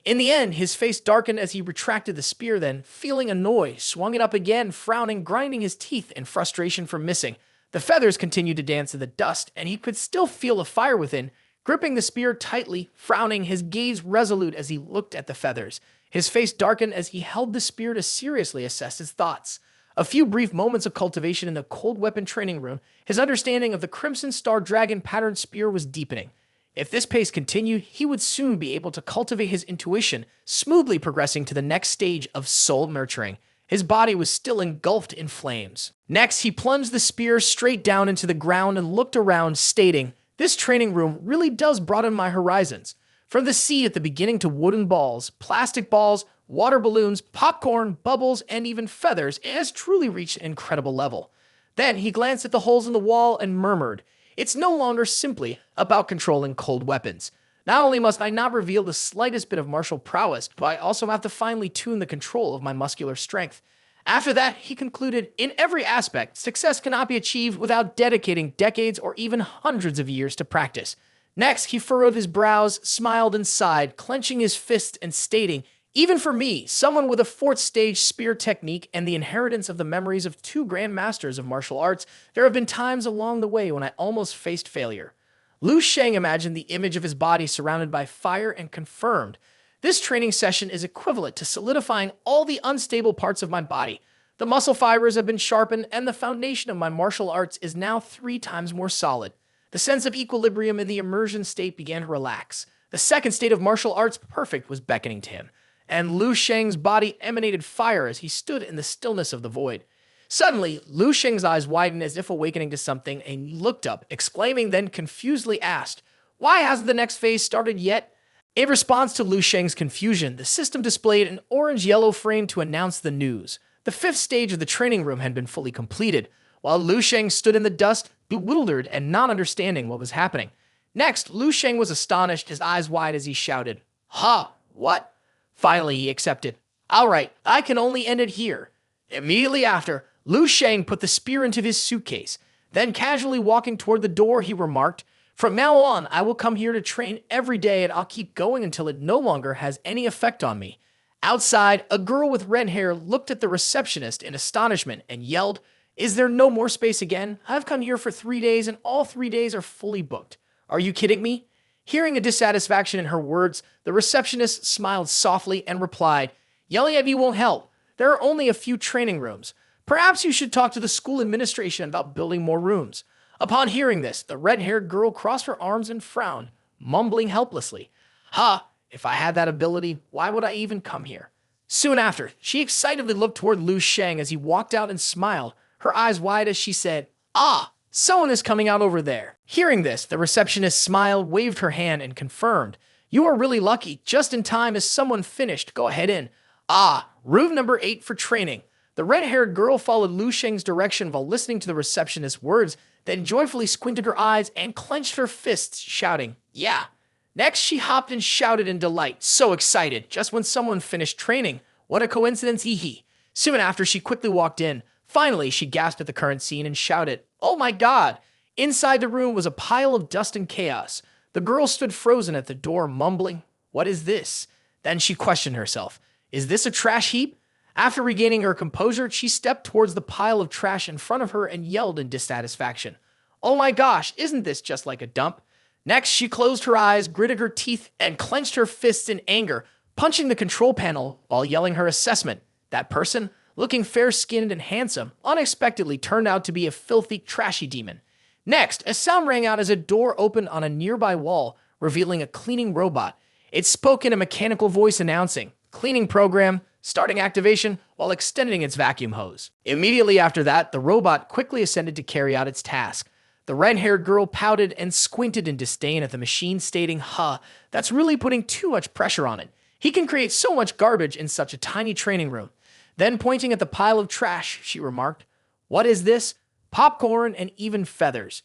In the end, his face darkened as he retracted the spear, then, feeling annoyed, swung it up again, frowning, grinding his teeth in frustration for missing. The feathers continued to dance in the dust, and he could still feel the fire within, gripping the spear tightly, frowning, his gaze resolute as he looked at the feathers. His face darkened as he held the spear to seriously assess his thoughts. A few brief moments of cultivation in the cold weapon training room, his understanding of the Crimson Star Dragon patterned spear was deepening. If this pace continued, he would soon be able to cultivate his intuition, smoothly progressing to the next stage of soul nurturing. His body was still engulfed in flames. Next, he plunged the spear straight down into the ground and looked around, stating, "This training room really does broaden my horizons. From the seed at the beginning to wooden balls, plastic balls, water balloons, popcorn, bubbles, and even feathers, it has truly reached an incredible level." Then he glanced at the holes in the wall and murmured, "It's no longer simply about controlling cold weapons. Not only must I not reveal the slightest bit of martial prowess, but I also have to finely tune the control of my muscular strength." After that, he concluded, "In every aspect, success cannot be achieved without dedicating decades or even hundreds of years to practice." Next, he furrowed his brows, smiled and sighed, clenching his fist and stating, "Even for me, someone with a fourth stage spear technique and the inheritance of the memories of two grand masters of martial arts, there have been times along the way when I almost faced failure." Lu Sheng imagined the image of his body surrounded by fire and confirmed, "This training session is equivalent to solidifying all the unstable parts of my body. The muscle fibers have been sharpened and the foundation of my martial arts is now 3 times more solid." The sense of equilibrium in the immersion state began to relax. The second state of martial arts perfect was beckoning to him, and Lu Sheng's body emanated fire as he stood in the stillness of the void. Suddenly, Lu Sheng's eyes widened as if awakening to something, and he looked up, exclaiming, then confusedly asked, "Why hasn't the next phase started yet?" In response to Lu Sheng's confusion, the system displayed an orange-yellow frame to announce the news. The 5th stage of the training room had been fully completed, while Lu Sheng stood in the dust, bewildered and not understanding what was happening. Next, Lu Sheng was astonished, his eyes wide as he shouted, "Ha! What?" Finally, he accepted. "All right, I can only end it here." Immediately after, Lu Sheng put the spear into his suitcase. Then, casually walking toward the door, he remarked, "From now on, I will come here to train every day and I'll keep going until it no longer has any effect on me." Outside, a girl with red hair looked at the receptionist in astonishment and yelled, "Is there no more space again? I've come here for 3 days and all 3 days are fully booked. Are you kidding me?" Hearing a dissatisfaction in her words, the receptionist smiled softly and replied, "Yelling at me won't help. There are only a few training rooms. Perhaps you should talk to the school administration about building more rooms." Upon hearing this, the red-haired girl crossed her arms and frowned, mumbling helplessly, "Ha! If I had that ability, why would I even come here?" Soon after, she excitedly looked toward Lu Sheng as he walked out and smiled, her eyes wide as she said, "Ah! Someone is coming out over there." Hearing this, the receptionist smiled, waved her hand, and confirmed, "You are really lucky. Just in time as someone finished. Go ahead in. Ah, room number 8 for training." The red-haired girl followed Lu Sheng's direction while listening to the receptionist's words, then joyfully squinted her eyes and clenched her fists, shouting, "Yeah." Next, she hopped and shouted in delight, so excited, just when someone finished training. What a coincidence, hee. Soon after, she quickly walked in. Finally, she gasped at the current scene and shouted, "Oh my God!" Inside the room was a pile of dust and chaos. The girl stood frozen at the door, mumbling, "What is this?" Then she questioned herself, "Is this a trash heap?" After regaining her composure, she stepped towards the pile of trash in front of her and yelled in dissatisfaction, "Oh my gosh, isn't this just like a dump?" Next, she closed her eyes, gritted her teeth, and clenched her fists in anger, punching the control panel while yelling her assessment. That person, looking fair-skinned and handsome, unexpectedly turned out to be a filthy, trashy demon. Next, a sound rang out as a door opened on a nearby wall, revealing a cleaning robot. It spoke in a mechanical voice announcing, "Cleaning program, starting activation," while extending its vacuum hose. Immediately after that, the robot quickly ascended to carry out its task. The red-haired girl pouted and squinted in disdain at the machine, stating, "Huh, that's really putting too much pressure on it." He can create so much garbage in such a tiny training room. Then, pointing at the pile of trash, she remarked, "What is this? Popcorn and even feathers."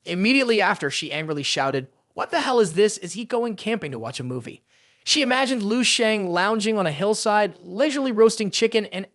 Immediately after, she angrily shouted, "What the hell is this? Is he going camping to watch a movie?" She imagined Lu Sheng lounging on a hillside, leisurely roasting chicken and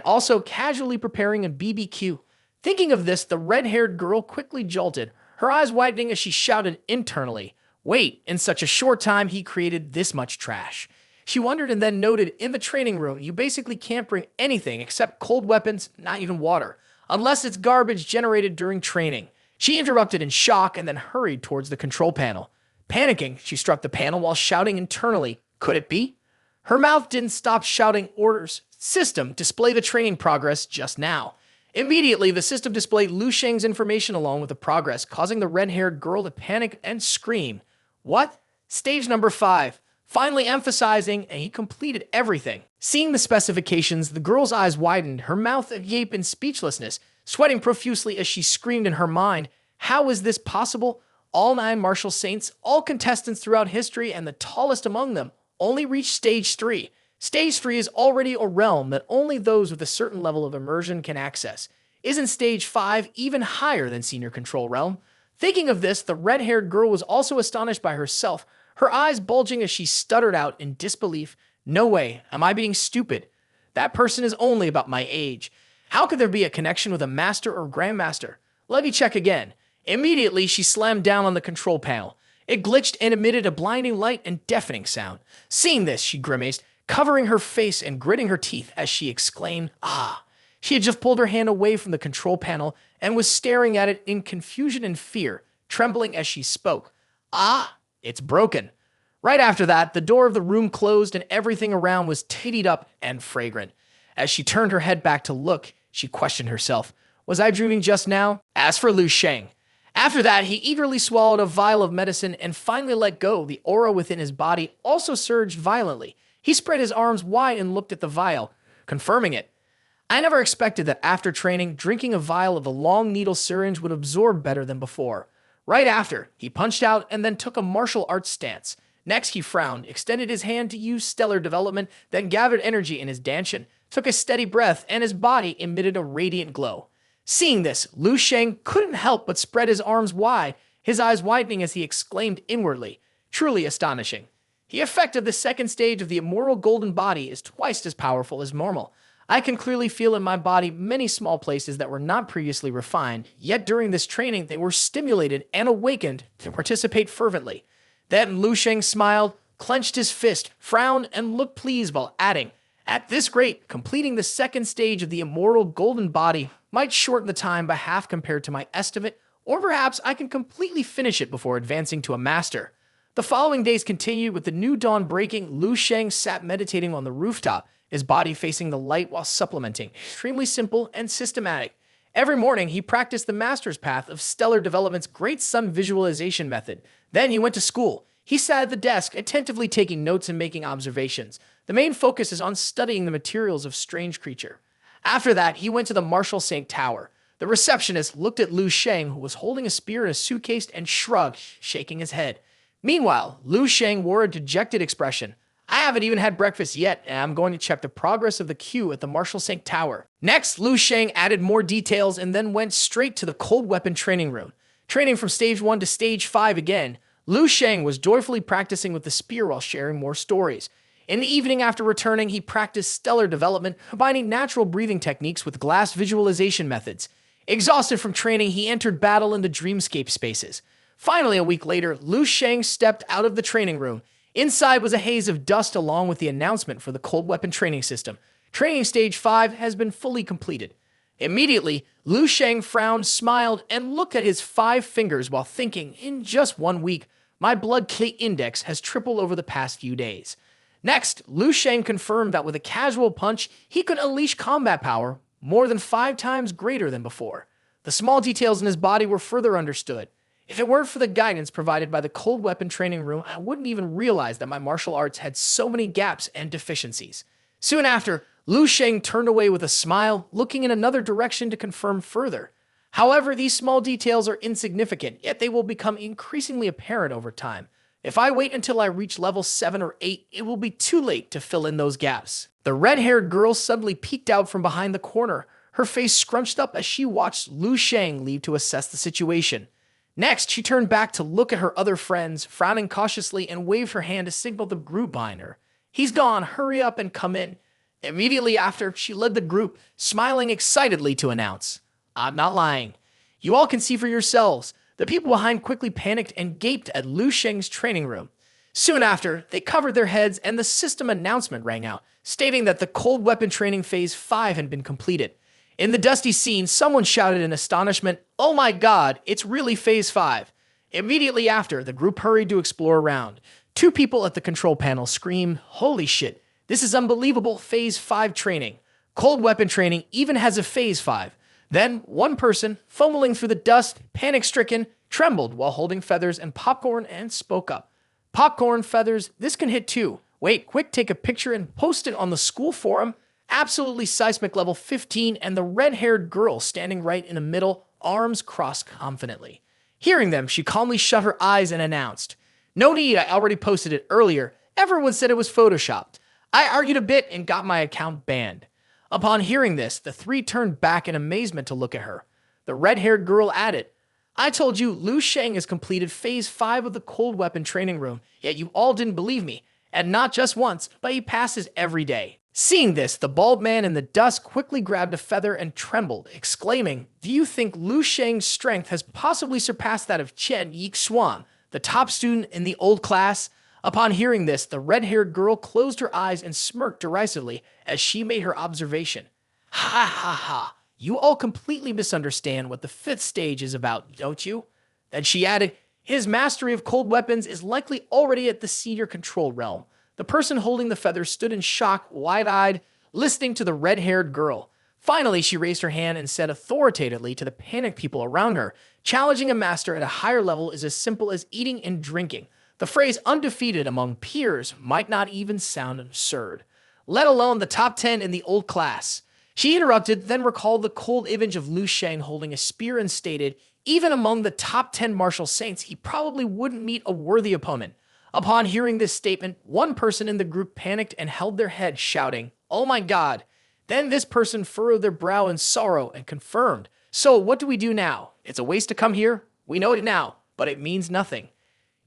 also casually preparing a BBQ. Thinking of this, the red-haired girl quickly jolted, her eyes widening as she shouted internally, "Wait, in such a short time he created this much trash." She wondered and then noted, in the training room, you basically can't bring anything except cold weapons, not even water, unless it's garbage generated during training. She interrupted in shock and then hurried towards the control panel. Panicking, she struck the panel while shouting internally, "Could it be?" Her mouth didn't stop shouting orders. "System, display the training progress just now." Immediately, the system displayed Lu Sheng's information along with the progress, causing the red-haired girl to panic and scream. What? Stage number 5. Finally emphasizing, and he completed everything. Seeing the specifications, the girl's eyes widened, her mouth agape in speechlessness, sweating profusely as she screamed in her mind, "How is this possible? All 9 martial saints, all contestants throughout history, and the tallest among them, only reached Stage 3. Stage 3 is already a realm that only those with a certain level of immersion can access. Isn't Stage 5 even higher than Senior Control Realm?" Thinking of this, the red-haired girl was also astonished by herself, her eyes bulging as she stuttered out in disbelief, "No way, am I being stupid? That person is only about my age. How could there be a connection with a master or grandmaster? Let me check again." Immediately, she slammed down on the control panel. It glitched and emitted a blinding light and deafening sound. Seeing this, she grimaced, covering her face and gritting her teeth as she exclaimed, "Ah." She had just pulled her hand away from the control panel and was staring at it in confusion and fear, trembling as she spoke. "Ah, it's broken." Right after that, the door of the room closed and everything around was tidied up and fragrant. As she turned her head back to look, she questioned herself, "Was I dreaming just now?" As for Lu Sheng, after that, he eagerly swallowed a vial of medicine and finally let go. The aura within his body also surged violently. He spread his arms wide and looked at the vial, confirming it. I never expected that after training, drinking a vial of the long needle syringe would absorb better than before. Right after, he punched out and then took a martial arts stance. Next, he frowned, extended his hand to use stellar development, then gathered energy in his dantian, took a steady breath, and his body emitted a radiant glow. Seeing this, Lu Sheng couldn't help but spread his arms wide, his eyes widening as he exclaimed inwardly, "Truly astonishing. The effect of the second stage of the immortal golden body is twice as powerful as normal. I can clearly feel in my body many small places that were not previously refined, yet during this training they were stimulated and awakened to participate fervently." Then Lu Sheng smiled, clenched his fist, frowned, and looked pleased while adding, "At this rate, completing the second stage of the immortal golden body might shorten the time by half compared to my estimate, or perhaps I can completely finish it before advancing to a master." The following days continued with the new dawn breaking. Lu Sheng sat meditating on the rooftop, his body facing the light while supplementing, extremely simple and systematic. Every morning, he practiced the master's path of Stellar Development's Great Sun Visualization method. Then he went to school. He sat at the desk, attentively taking notes and making observations. The main focus is on studying the materials of Strange Creature. After that, he went to the Martial Saint Tower. The receptionist looked at Lu Sheng, who was holding a spear in a suitcase, and shrugged, shaking his head. Meanwhile, Lu Sheng wore a dejected expression. "I haven't even had breakfast yet, and I'm going to check the progress of the queue at the Martial Saint Tower." Next, Lu Sheng added more details and then went straight to the cold weapon training room. Training from Stage 1 to Stage 5 again, Lu Sheng was joyfully practicing with the spear while sharing more stories. In the evening after returning, he practiced stellar development, combining natural breathing techniques with glass visualization methods. Exhausted from training, he entered battle in the dreamscape spaces. Finally, a week later, Lu Sheng stepped out of the training room. Inside was a haze of dust along with the announcement for the cold weapon training system. Training Stage 5 has been fully completed. Immediately, Lu Sheng frowned, smiled, and looked at his 5 fingers while thinking, in just 1 week, my blood K index has tripled over the past few days. Next, Lu Sheng confirmed that with a casual punch, he could unleash combat power more than 5 times greater than before. The small details in his body were further understood. If it weren't for the guidance provided by the cold weapon training room, I wouldn't even realize that my martial arts had so many gaps and deficiencies. Soon after, Lu Sheng turned away with a smile, looking in another direction to confirm further. However, these small details are insignificant, yet they will become increasingly apparent over time. If I wait until I reach level 7 or 8, it will be too late to fill in those gaps. The red-haired girl suddenly peeked out from behind the corner, her face scrunched up as she watched Lu Sheng leave to assess the situation. Next, she turned back to look at her other friends, frowning cautiously and waved her hand to signal the group behind her. "He's gone, hurry up and come in." Immediately after, she led the group, smiling excitedly to announce, "I'm not lying. You all can see for yourselves." The people behind quickly panicked and gaped at Lu Sheng's training room. Soon after, they covered their heads and the system announcement rang out, stating that the cold weapon training phase 5 had been completed. In the dusty scene, someone shouted in astonishment, "Oh my god, it's really phase 5. Immediately after, the group hurried to explore around. Two people at the control panel screamed, "Holy shit, this is unbelievable phase 5 training. Cold weapon training even has a phase 5. Then, one person, fumbling through the dust, panic-stricken, trembled while holding feathers and popcorn and spoke up. "Popcorn, feathers, this can hit too. Wait, quick, take a picture and post it on the school forum." Absolutely seismic level 15 and the red-haired girl standing right in the middle, arms crossed confidently. Hearing them, she calmly shut her eyes and announced, "No need, I already posted it earlier. Everyone said it was photoshopped. I argued a bit and got my account banned." Upon hearing this, the three turned back in amazement to look at her. The red-haired girl added, "I told you Lu Sheng has completed phase 5 of the cold weapon training room, yet you all didn't believe me, and not just once, but he passes every day." Seeing this, the bald man in the dust quickly grabbed a feather and trembled, exclaiming, "Do you think Lu Sheng's strength has possibly surpassed that of Chen Yixuan, the top student in the old class?" Upon hearing this, the red-haired girl closed her eyes and smirked derisively as she made her observation. "Ha ha ha, you all completely misunderstand what the 5th stage is about, don't you?" Then she added, "His mastery of cold weapons is likely already at the senior control realm." The person holding the feather stood in shock, wide-eyed, listening to the red-haired girl. Finally, she raised her hand and said authoritatively to the panicked people around her, "Challenging a master at a higher level is as simple as eating and drinking. The phrase undefeated among peers might not even sound absurd, let alone the top 10 in the old class." She interrupted, then recalled the cold image of Lu Sheng holding a spear and stated, "Even among the top 10 martial saints, he probably wouldn't meet a worthy opponent." Upon hearing this statement, one person in the group panicked and held their head, shouting, "Oh my god." Then this person furrowed their brow in sorrow and confirmed, "So what do we do now? It's a waste to come here? We know it now, but it means nothing."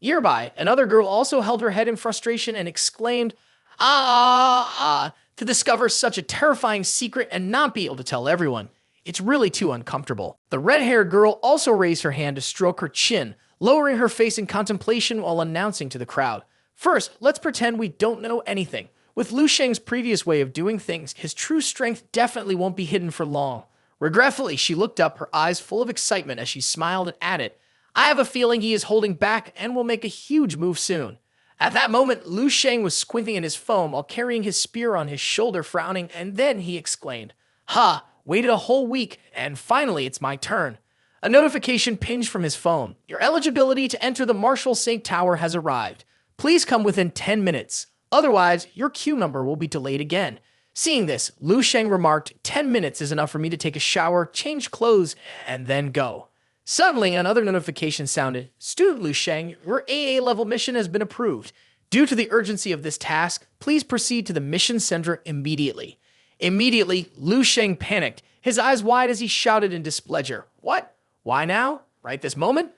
Nearby, another girl also held her head in frustration and exclaimed, to discover such a terrifying secret and not be able to tell everyone. It's really too uncomfortable." The red-haired girl also raised her hand to stroke her chin, lowering her face in contemplation while announcing to the crowd, "First, let's pretend we don't know anything. With Lu Sheng's previous way of doing things, his true strength definitely won't be hidden for long." Regretfully, she looked up, her eyes full of excitement as she smiled and added, "I have a feeling he is holding back and will make a huge move soon." At that moment, Lu Sheng was squinting in his foam while carrying his spear on his shoulder, frowning, and then he exclaimed, "Ha, waited a whole week, and finally it's my turn." A notification pinged from his phone. "Your eligibility to enter the Martial Saint Tower has arrived. Please come within 10 minutes. Otherwise, your queue number will be delayed again." Seeing this, Lu Sheng remarked, 10 minutes is enough for me to take a shower, change clothes, and then go." Suddenly, another notification sounded. "Student Lu Sheng, your AA level mission has been approved. Due to the urgency of this task, please proceed to the mission center immediately." Immediately, Lu Sheng panicked, his eyes wide as he shouted in displeasure, "What? Why now? Right this moment?"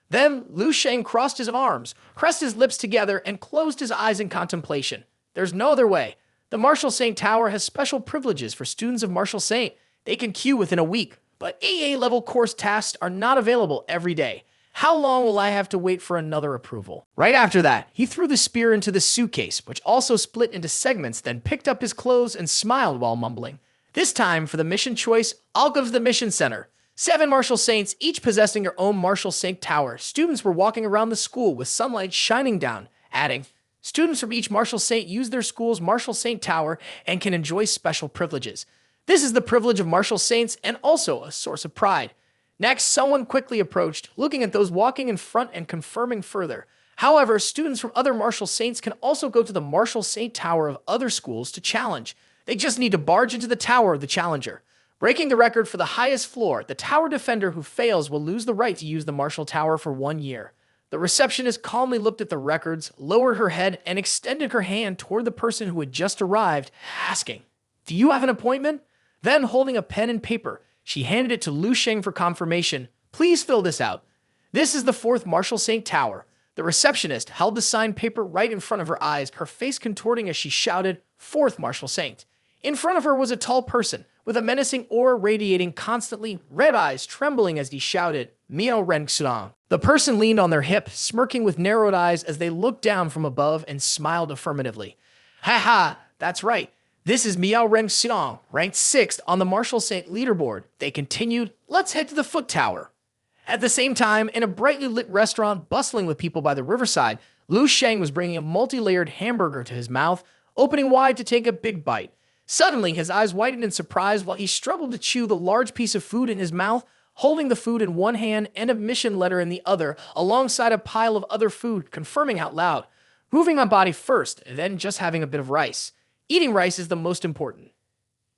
Then Lu Sheng crossed his arms, pressed his lips together, and closed his eyes in contemplation. "There's no other way. The Martial Saint Tower has special privileges for students of Martial Saint. They can queue within a week, but AA level course tasks are not available every day. How long will I have to wait for another approval?" Right after that, he threw the spear into the suitcase, which also split into segments, then picked up his clothes and smiled while mumbling, "This time, for the mission choice, I'll go to the mission center." 7 martial saints, each possessing their own Martial Saint Tower. Students were walking around the school with sunlight shining down, adding, "Students from each Martial Saint use their school's Martial Saint Tower and can enjoy special privileges. This is the privilege of Martial Saints and also a source of pride." Next, someone quickly approached, looking at those walking in front and confirming further. However, students from other Martial Saints can also go to the Martial Saint Tower of other schools to challenge. They just need to barge into the tower of the challenger. Breaking the record for the highest floor, the tower defender who fails will lose the right to use the Martial Tower for 1 year. The receptionist calmly looked at the records, lowered her head, and extended her hand toward the person who had just arrived, asking, "Do you have an appointment?" Then, holding a pen and paper, she handed it to Lu Sheng for confirmation. "Please fill this out. This is the 4th Marshal Saint Tower." The receptionist held the signed paper right in front of her eyes, her face contorting as she shouted, "4th Marshal Saint." In front of her was a tall person, with a menacing aura radiating constantly, red eyes trembling as he shouted, "Miao Ren Xudong." The person leaned on their hip, smirking with narrowed eyes as they looked down from above and smiled affirmatively. "Ha ha, that's right. This is Miao Ren Xudong, ranked 6th on the Marshal Saint leaderboard." They continued, "Let's head to the Foot Tower." At the same time, in a brightly lit restaurant bustling with people by the riverside, Lu Sheng was bringing a multi-layered hamburger to his mouth, opening wide to take a big bite. Suddenly, his eyes widened in surprise while he struggled to chew the large piece of food in his mouth, holding the food in one hand and a mission letter in the other, alongside a pile of other food, confirming out loud, "Moving my body first, then just having a bit of rice. Eating rice is the most important."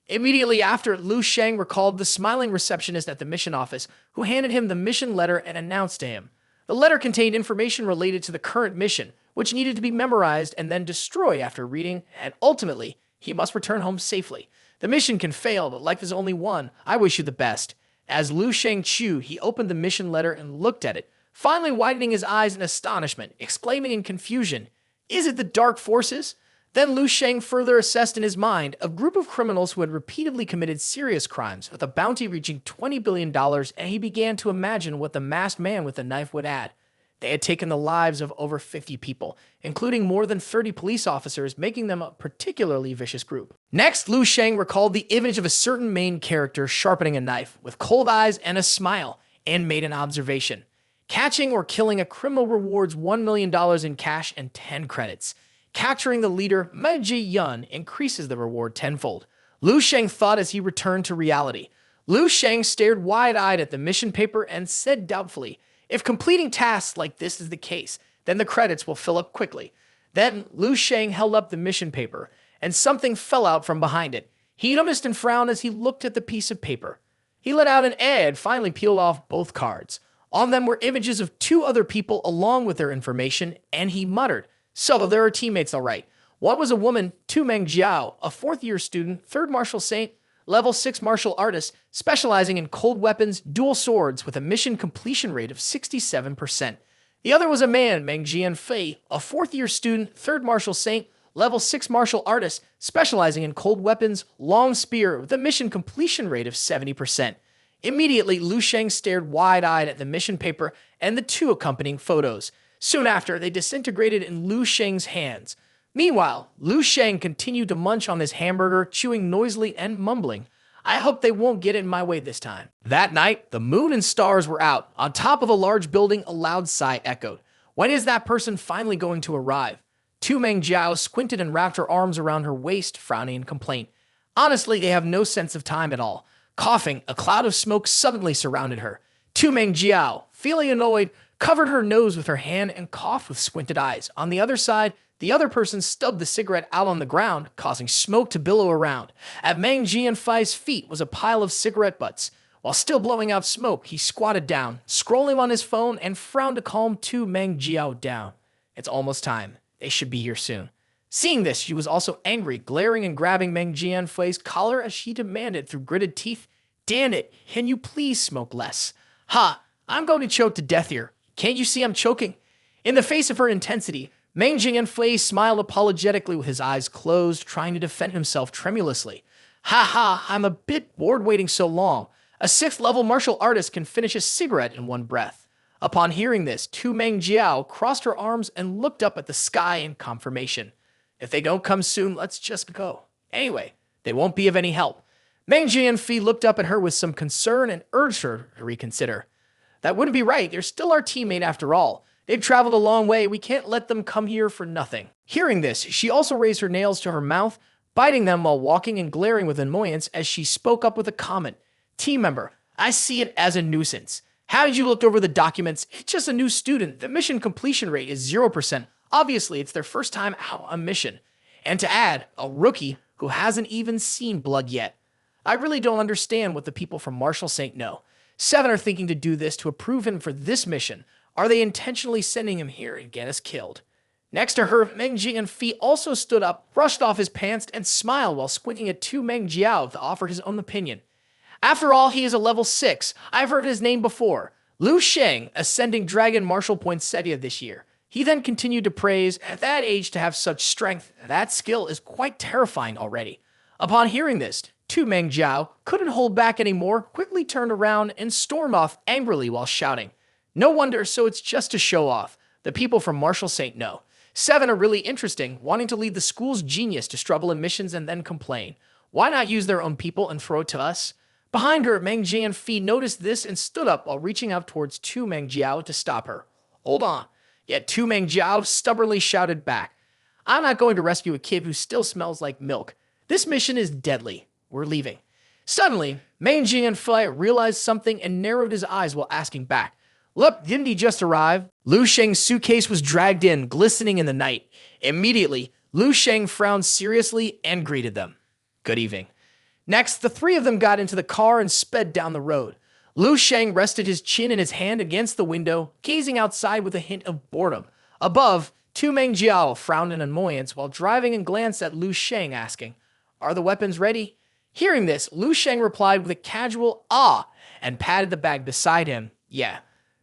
Immediately after, Lu Sheng recalled the smiling receptionist at the mission office, who handed him the mission letter and announced to him. The letter contained information related to the current mission, which needed to be memorized and then destroyed after reading, and ultimately, he must return home safely. "The mission can fail, but life is only one. I wish you the best." As Lu Sheng chewed, he opened the mission letter and looked at it, finally widening his eyes in astonishment, exclaiming in confusion, "Is it the Dark Forces?" Then Lu Sheng further assessed in his mind a group of criminals who had repeatedly committed serious crimes, with a bounty reaching $20 billion, and he began to imagine what the masked man with the knife would add. They had taken the lives of over 50 people, including more than 30 police officers, making them a particularly vicious group. Next, Lu Sheng recalled the image of a certain main character sharpening a knife, with cold eyes and a smile, and made an observation. Catching or killing a criminal rewards $1 million in cash and 10 credits. Capturing the leader, Meiji Yun, increases the reward tenfold. Lu Sheng thought as he returned to reality. Lu Sheng stared wide-eyed at the mission paper and said doubtfully, "If completing tasks like this is the case, then the credits will fill up quickly." Then Lu Sheng held up the mission paper, and something fell out from behind it. He noticed and frowned as he looked at the piece of paper. He let out an and finally peeled off both cards. On them were images of 2 other people along with their information, and he muttered, "So they're our teammates, all right." One was a woman, Tu Meng Jiao, a 4th-year student, 3rd Martial Saint, level 6 martial artist, specializing in cold weapons, dual swords, with a mission completion rate of 67%. The other was a man, Meng Jian Fei, a 4th-year student, 3rd Martial Saint, level 6 martial artist, specializing in cold weapons, long spear, with a mission completion rate of 70%. Immediately, Lu Sheng stared wide-eyed at the mission paper and the 2 accompanying photos. Soon after, they disintegrated in Lu Sheng's hands. Meanwhile, Lu Sheng continued to munch on his hamburger, chewing noisily and mumbling, "I hope they won't get in my way this time." That night, the moon and stars were out. On top of a large building, a loud sigh echoed. When is that person finally going to arrive? Tu Meng Jiao squinted and wrapped her arms around her waist, frowning in complaint. Honestly, they have no sense of time at all. Coughing, a cloud of smoke suddenly surrounded her. Tu Meng Jiao, feeling annoyed, covered her nose with her hand and coughed with squinted eyes. On the other side, the other person stubbed the cigarette out on the ground, causing smoke to billow around. At Meng Jianfei's feet was a pile of cigarette butts. While still blowing out smoke, he squatted down, scrolling on his phone, and frowned to calm Tu Meng Jiao down. It's almost time. They should be here soon. Seeing this, she was also angry, glaring and grabbing Meng Jianfei's collar as she demanded through gritted teeth, "Damn it, can you please smoke less?" "Ha, I'm going to choke to death here. Can't you see I'm choking?" In the face of her intensity, Meng Jianfei smiled apologetically with his eyes closed, trying to defend himself tremulously. "Ha ha, I'm a bit bored waiting so long. A 6th-level martial artist can finish a cigarette in one breath." Upon hearing this, Tu Meng Jiao crossed her arms and looked up at the sky in confirmation. "If they don't come soon, let's just go. Anyway, they won't be of any help." Meng Jianfei looked up at her with some concern and urged her to reconsider. "That wouldn't be right. They're still our teammate after all. They've traveled a long way. We can't let them come here for nothing." Hearing this, she also raised her nails to her mouth, biting them while walking and glaring with annoyance as she spoke up with a comment. "Team member, I see it as a nuisance. Haven't you looked over the documents? It's just a new student. The mission completion rate is 0%. Obviously, it's their first time out on mission. And to add, a rookie who hasn't even seen blood yet. I really don't understand what the people from Marshal Saint know. 7 are thinking to do this to approve him for this mission. Are they intentionally sending him here and get us killed? Next to her, Meng Jianfei also stood up, brushed off his pants, and smiled while squinting at Tu Meng Jiao to offer his own opinion. After all, he is a level 6. I've heard his name before. Lu Sheng, ascending dragon martial poinsettia this year. He then continued to praise, at that age to have such strength, that skill is quite terrifying already. Upon hearing this, Tu Meng Jiao couldn't hold back anymore, quickly turned around and stormed off angrily while shouting. No wonder, so it's just to show off. The people from Martial Saint know. 7 are really interesting, wanting to lead the school's genius to struggle in missions and then complain. Why not use their own people and throw it to us? Behind her, Meng Jianfei noticed this and stood up while reaching out towards Tu Meng Jiao to stop her. Hold on. Yet Tu Meng Jiao stubbornly shouted back, I'm not going to rescue a kid who still smells like milk. This mission is deadly. We're leaving. Suddenly, Meng Jianfei realized something and narrowed his eyes while asking back, Look, didn't he just arrive? Lu Sheng's suitcase was dragged in, glistening in the night. Immediately, Lu Sheng frowned seriously and greeted them. Good evening. Next, the 3 of them got into the car and sped down the road. Lu Sheng rested his chin in his hand against the window, gazing outside with a hint of boredom. Above, Tu Meng Jiao frowned in annoyance while driving and glanced at Lu Sheng, asking, Are the weapons ready? Hearing this, Lu Sheng replied with a casual ah and patted the bag beside him. Yeah.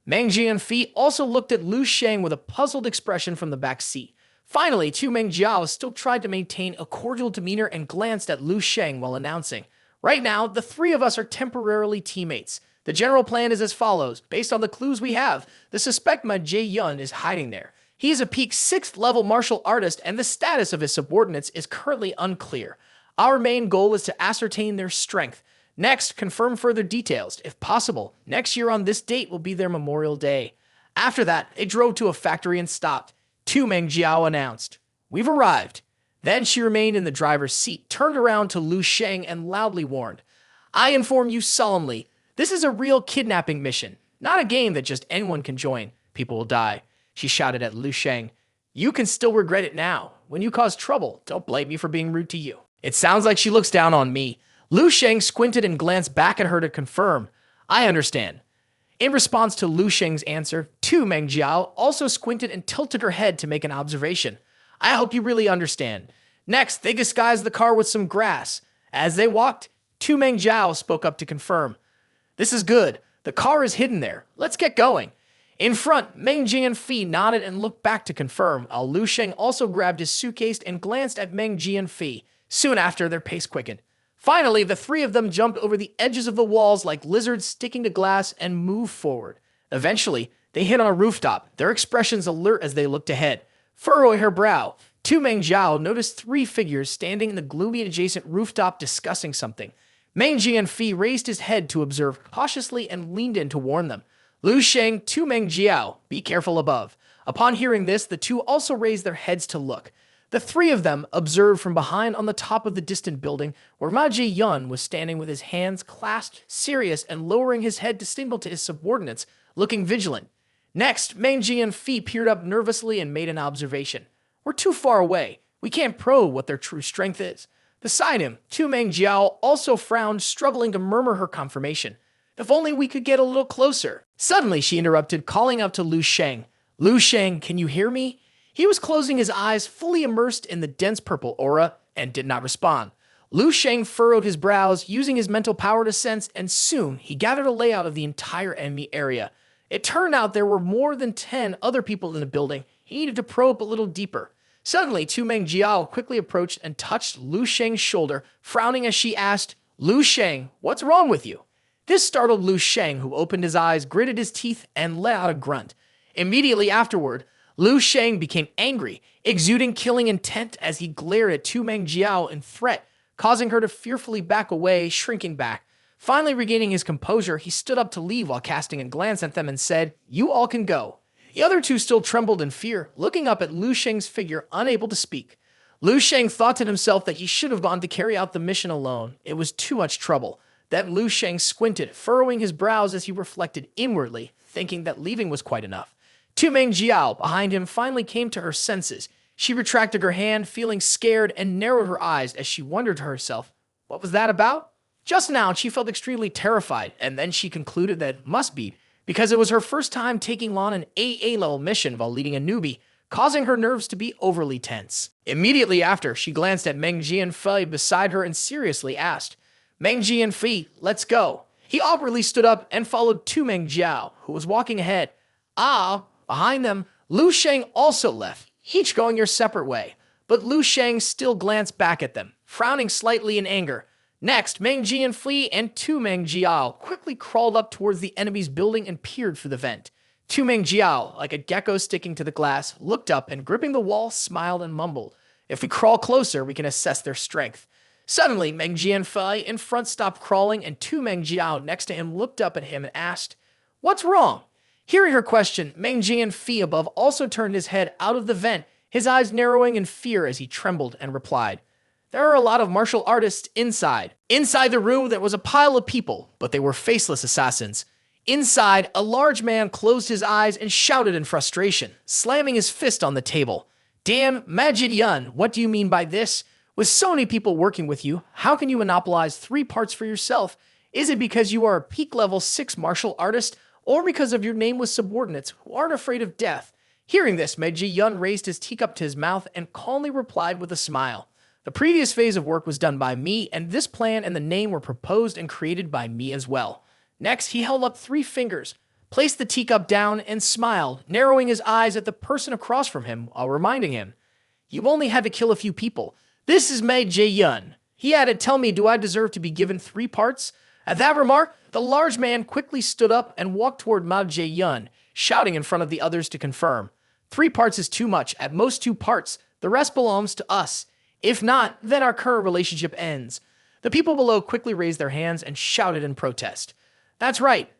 Meng Jianfei also looked at Lu Sheng with a puzzled expression from the back seat. Finally, Tu Meng Jiao still tried to maintain a cordial demeanor and glanced at Lu Sheng while announcing, Right now, the 3 of us are temporarily teammates. The general plan is as follows. Based on the clues we have, the suspect Ma Jie-yun is hiding there. He is a peak 6th level martial artist and the status of his subordinates is currently unclear. Our main goal is to ascertain their strength. Next, confirm further details. If possible, next year on this date will be their Memorial Day. After that, they drove to a factory and stopped. Tu Meng Jiao announced, We've arrived. Then she remained in the driver's seat, turned around to Lu Sheng and loudly warned, I inform you solemnly, this is a real kidnapping mission, not a game that just anyone can join. People will die. She shouted at Lu Sheng, You can still regret it now. When you cause trouble, don't blame me for being rude to you. It sounds like she looks down on me. Lu Sheng squinted and glanced back at her to confirm. I understand. In response to Lu Sheng's answer, Tu Meng Jiao also squinted and tilted her head to make an observation. I hope you really understand. Next, they disguised the car with some grass. As they walked, Tu Meng Jiao spoke up to confirm. This is good. The car is hidden there. Let's get going. In front, Meng Jianfei nodded and looked back to confirm, while Lu Sheng also grabbed his suitcase and glanced at Meng Jianfei. Soon after, their pace quickened. Finally, the 3 of them jumped over the edges of the walls like lizards sticking to glass and moved forward. Eventually, they hit on a rooftop, their expressions alert as they looked ahead. Furrowing her brow, Tu Meng Jiao noticed 3 figures standing in the gloomy adjacent rooftop discussing something. Meng Jianfei raised his head to observe cautiously and leaned in to warn them. Lu Sheng, Tu Meng Jiao, be careful above. Upon hearing this, the 2 also raised their heads to look. The 3 of them observed from behind on the top of the distant building where Ma Jie-yun was standing with his hands clasped, serious, and lowering his head to signal to his subordinates, looking vigilant. Next, Meng Jianfei peered up nervously and made an observation. We're too far away. We can't probe what their true strength is. Beside him, Tu Meng Jiao also frowned, struggling to murmur her confirmation. If only we could get a little closer. Suddenly, she interrupted, calling out to Lu Sheng. Lu Sheng, can you hear me? He was closing his eyes, fully immersed in the dense purple aura, and did not respond. Lu Sheng furrowed his brows, using his mental power to sense, and soon he gathered a layout of the entire enemy area. It turned out there were more than 10 other people in the building. He needed to probe a little deeper. Suddenly, Tu Meng Jiao quickly approached and touched Lu Sheng's shoulder, frowning as she asked, Lu Sheng, what's wrong with you? This startled Lu Sheng, who opened his eyes, gritted his teeth, and let out a grunt. Immediately afterward, Lu Sheng became angry, exuding killing intent as he glared at Tu Meng Jiao in threat, causing her to fearfully back away, shrinking back. Finally regaining his composure, he stood up to leave while casting a glance at them and said, You all can go. The other 2 still trembled in fear, looking up at Lu Sheng's figure, unable to speak. Lu Sheng thought to himself that he should have gone to carry out the mission alone. It was too much trouble. Then Lu Sheng squinted, furrowing his brows as he reflected inwardly, thinking that leaving was quite enough. Tu Meng Jiao, behind him, finally came to her senses. She retracted her hand, feeling scared, and narrowed her eyes as she wondered to herself, what was that about? Just now, she felt extremely terrified, and then she concluded that it must be because it was her first time taking on an AA-level mission while leading a newbie, causing her nerves to be overly tense. Immediately after, she glanced at Meng Jianfei beside her and seriously asked, "Meng Jianfei, let's go." He awkwardly stood up and followed Tu Meng Jiao, who was walking ahead. Behind them, Lu Sheng also left, each going your separate way. But Lu Sheng still glanced back at them, frowning slightly in anger. Next, Meng Jianfei and Tu Meng Jiao quickly crawled up towards the enemy's building and peered through the vent. Tu Meng Jiao, like a gecko sticking to the glass, looked up and gripping the wall, smiled and mumbled, "If we crawl closer, we can assess their strength." Suddenly, Meng Jianfei in front stopped crawling and Tu Meng Jiao next to him looked up at him and asked, "What's wrong?" Hearing her question, Meng Jianfei above also turned his head out of the vent, his eyes narrowing in fear as he trembled and replied, "There are a lot of martial artists inside." Inside the room, there was a pile of people, but they were faceless assassins. Inside, a large man closed his eyes and shouted in frustration, slamming his fist on the table. "Damn, Majid Yun, what do you mean by this? With so many people working with you, how can you monopolize 3 parts for yourself? Is it because you are a peak level 6 martial artist, or because of your name with subordinates who aren't afraid of death?" Hearing this, Majid Yun raised his teacup to his mouth and calmly replied with a smile. "The previous phase of work was done by me, and this plan and the name were proposed and created by me as well." Next, he held up 3 fingers, placed the teacup down, and smiled, narrowing his eyes at the person across from him while reminding him, "You only had to kill a few people. This is Mei Jae-yun." He added, "Tell me, do I deserve to be given 3 parts?" At that remark, the large man quickly stood up and walked toward Mao Jae-yun, shouting in front of the others to confirm, "3 parts is too much, at most 2 parts. The rest belongs to us. If not, then our current relationship ends." The people below quickly raised their hands and shouted in protest. That's right.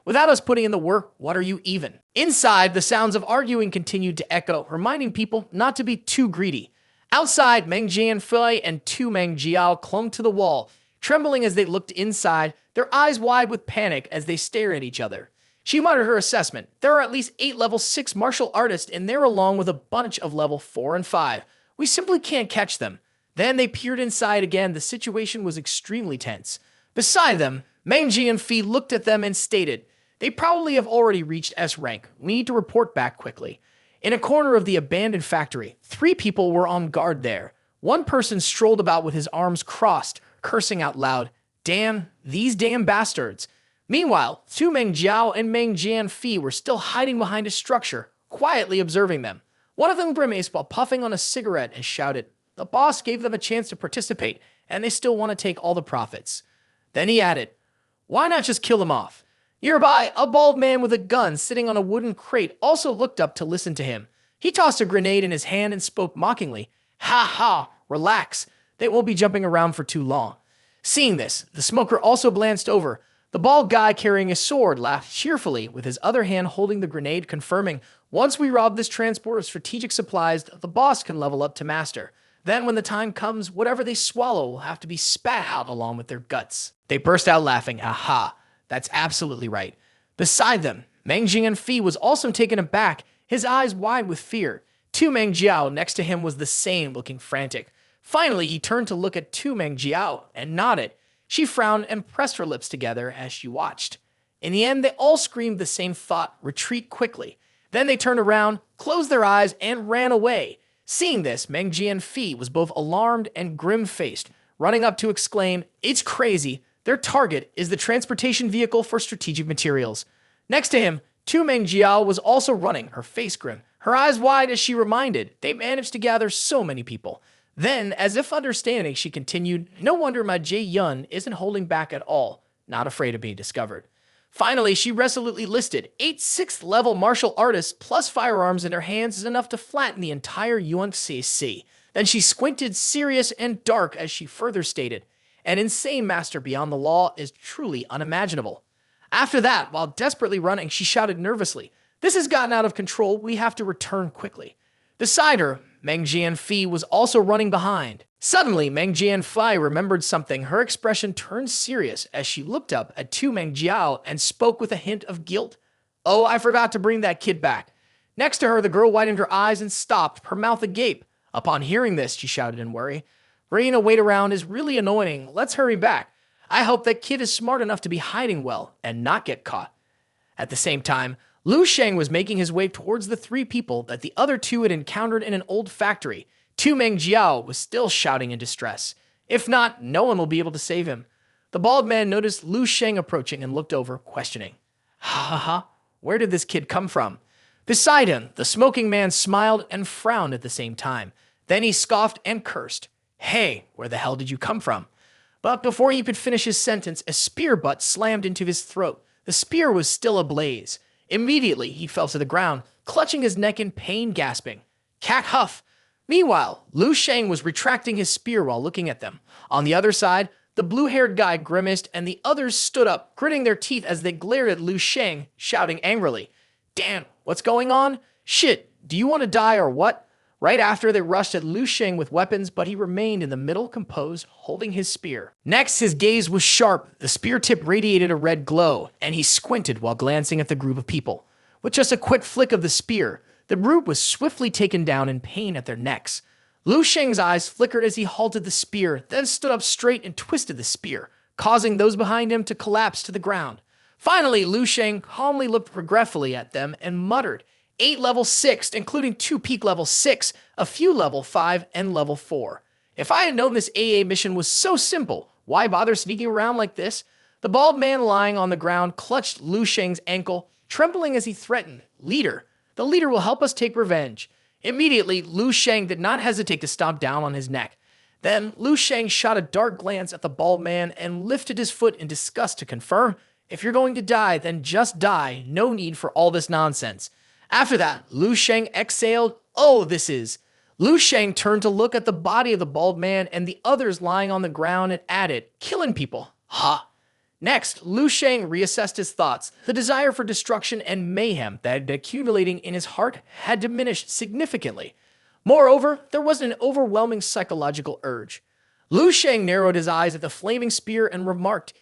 Without us putting in the work, what are you even?" Inside, the sounds of arguing continued to echo, reminding people not to be too greedy. Outside, Meng Jianfei and Tu Meng Jiao clung to the wall, trembling as they looked inside, their eyes wide with panic as they stared at each other. She muttered her assessment. There are at least 8 level 6 martial artists in there along with a bunch of level 4 and 5. We simply can't catch them. Then they peered inside again. The situation was extremely tense. Beside them, Meng Jianfei looked at them and stated, "They probably have already reached S rank. We need to report back quickly." In a corner of the abandoned factory, 3 people were on guard there. One person strolled about with his arms crossed, cursing out loud, "Damn, these damn bastards." Meanwhile, Tu Meng Jiao and Meng Jianfei were still hiding behind a structure, quietly observing them. One of them grimaced while puffing on a cigarette and shouted, "The boss gave them a chance to participate, and they still want to take all the profits." Then he added, "Why not just kill them off?" Nearby, a bald man with a gun sitting on a wooden crate also looked up to listen to him. He tossed a grenade in his hand and spoke mockingly, "Ha ha, relax. They won't be jumping around for too long." Seeing this, the smoker also glanced over. The bald guy carrying a sword laughed cheerfully, with his other hand holding the grenade, confirming, "Once we rob this transport of strategic supplies, the boss can level up to master. Then when the time comes, whatever they swallow will have to be spat out along with their guts." They burst out laughing. "Aha, that's absolutely right." Beside them, Meng Jianfei was also taken aback, his eyes wide with fear. Tu Meng Jiao next to him was the same, looking frantic. Finally, he turned to look at Tu Meng Jiao and nodded. She frowned and pressed her lips together as she watched. In the end, they all screamed the same thought, "Retreat quickly." Then they turned around, closed their eyes, and ran away. Seeing this, Meng Jianfei was both alarmed and grim-faced, running up to exclaim, "It's crazy. Their target is the transportation vehicle for strategic materials." Next to him, Tu Meng Jiao was also running, her face grim, her eyes wide as she reminded, "They managed to gather so many people." Then, as if understanding, she continued, "No wonder my Jae-yun isn't holding back at all, not afraid of being discovered." Finally, she resolutely listed 8 6th-level martial artists plus firearms in her hands is enough to flatten the entire UNCC. Then she squinted serious and dark as she further stated, "An insane master beyond the law is truly unimaginable." After that, while desperately running, she shouted nervously, "This has gotten out of control. We have to return quickly." Beside her, Meng Jianfei was also running behind. Suddenly, Meng Jianfei remembered something. Her expression turned serious as she looked up at Tu Meng Jiao and spoke with a hint of guilt. "Oh, I forgot to bring that kid back." Next to her, the girl widened her eyes and stopped, her mouth agape. Upon hearing this, she shouted in worry, "Bringing a wait around is really annoying. Let's hurry back. I hope that kid is smart enough to be hiding well and not get caught." At the same time, Lu Sheng was making his way towards the three people that the other two had encountered in an old factory. Tu Meng Jiao was still shouting in distress. If not, no one will be able to save him. The bald man noticed Lu Sheng approaching and looked over, questioning. Ha ha ha, where did this kid come from? Beside him, the smoking man smiled and frowned at the same time. Then he scoffed and cursed. Hey, where the hell did you come from? But before he could finish his sentence, a spear butt slammed into his throat. The spear was still ablaze. Immediately, he fell to the ground, clutching his neck in pain, gasping. Cack huff! Meanwhile, Lu Sheng was retracting his spear while looking at them. On the other side, the blue-haired guy grimaced, and the others stood up, gritting their teeth as they glared at Lu Sheng, shouting angrily. Damn, what's going on? Shit, do you want to die or what? Right after, they rushed at Lu Sheng with weapons, but he remained in the middle, composed, holding his spear. Next, his gaze was sharp. The spear tip radiated a red glow, and he squinted while glancing at the group of people. With just a quick flick of the spear, the group was swiftly taken down in pain at their necks. Lu Sheng's eyes flickered as he halted the spear, then stood up straight and twisted the spear, causing those behind him to collapse to the ground. Finally, Lu Sheng calmly looked regretfully at them and muttered, 8 level 6, including 2 peak level 6, a few level 5, and level 4. If I had known this AA mission was so simple, why bother sneaking around like this? The bald man lying on the ground clutched Lu Sheng's ankle, trembling as he threatened, Leader, the leader will help us take revenge. Immediately, Lu Sheng did not hesitate to stomp down on his neck. Then, Lu Sheng shot a dark glance at the bald man and lifted his foot in disgust to confirm, if you're going to die, then just die, no need for all this nonsense. After that, Lu Sheng exhaled, oh, this is. Lu Sheng turned to look at the body of the bald man and the others lying on the ground and added, killing people. Ha. Next, Lu Sheng reassessed his thoughts. The desire for destruction and mayhem that had been accumulating in his heart had diminished significantly. Moreover, there was an overwhelming psychological urge. Lu Sheng narrowed his eyes at the flaming spear and remarked,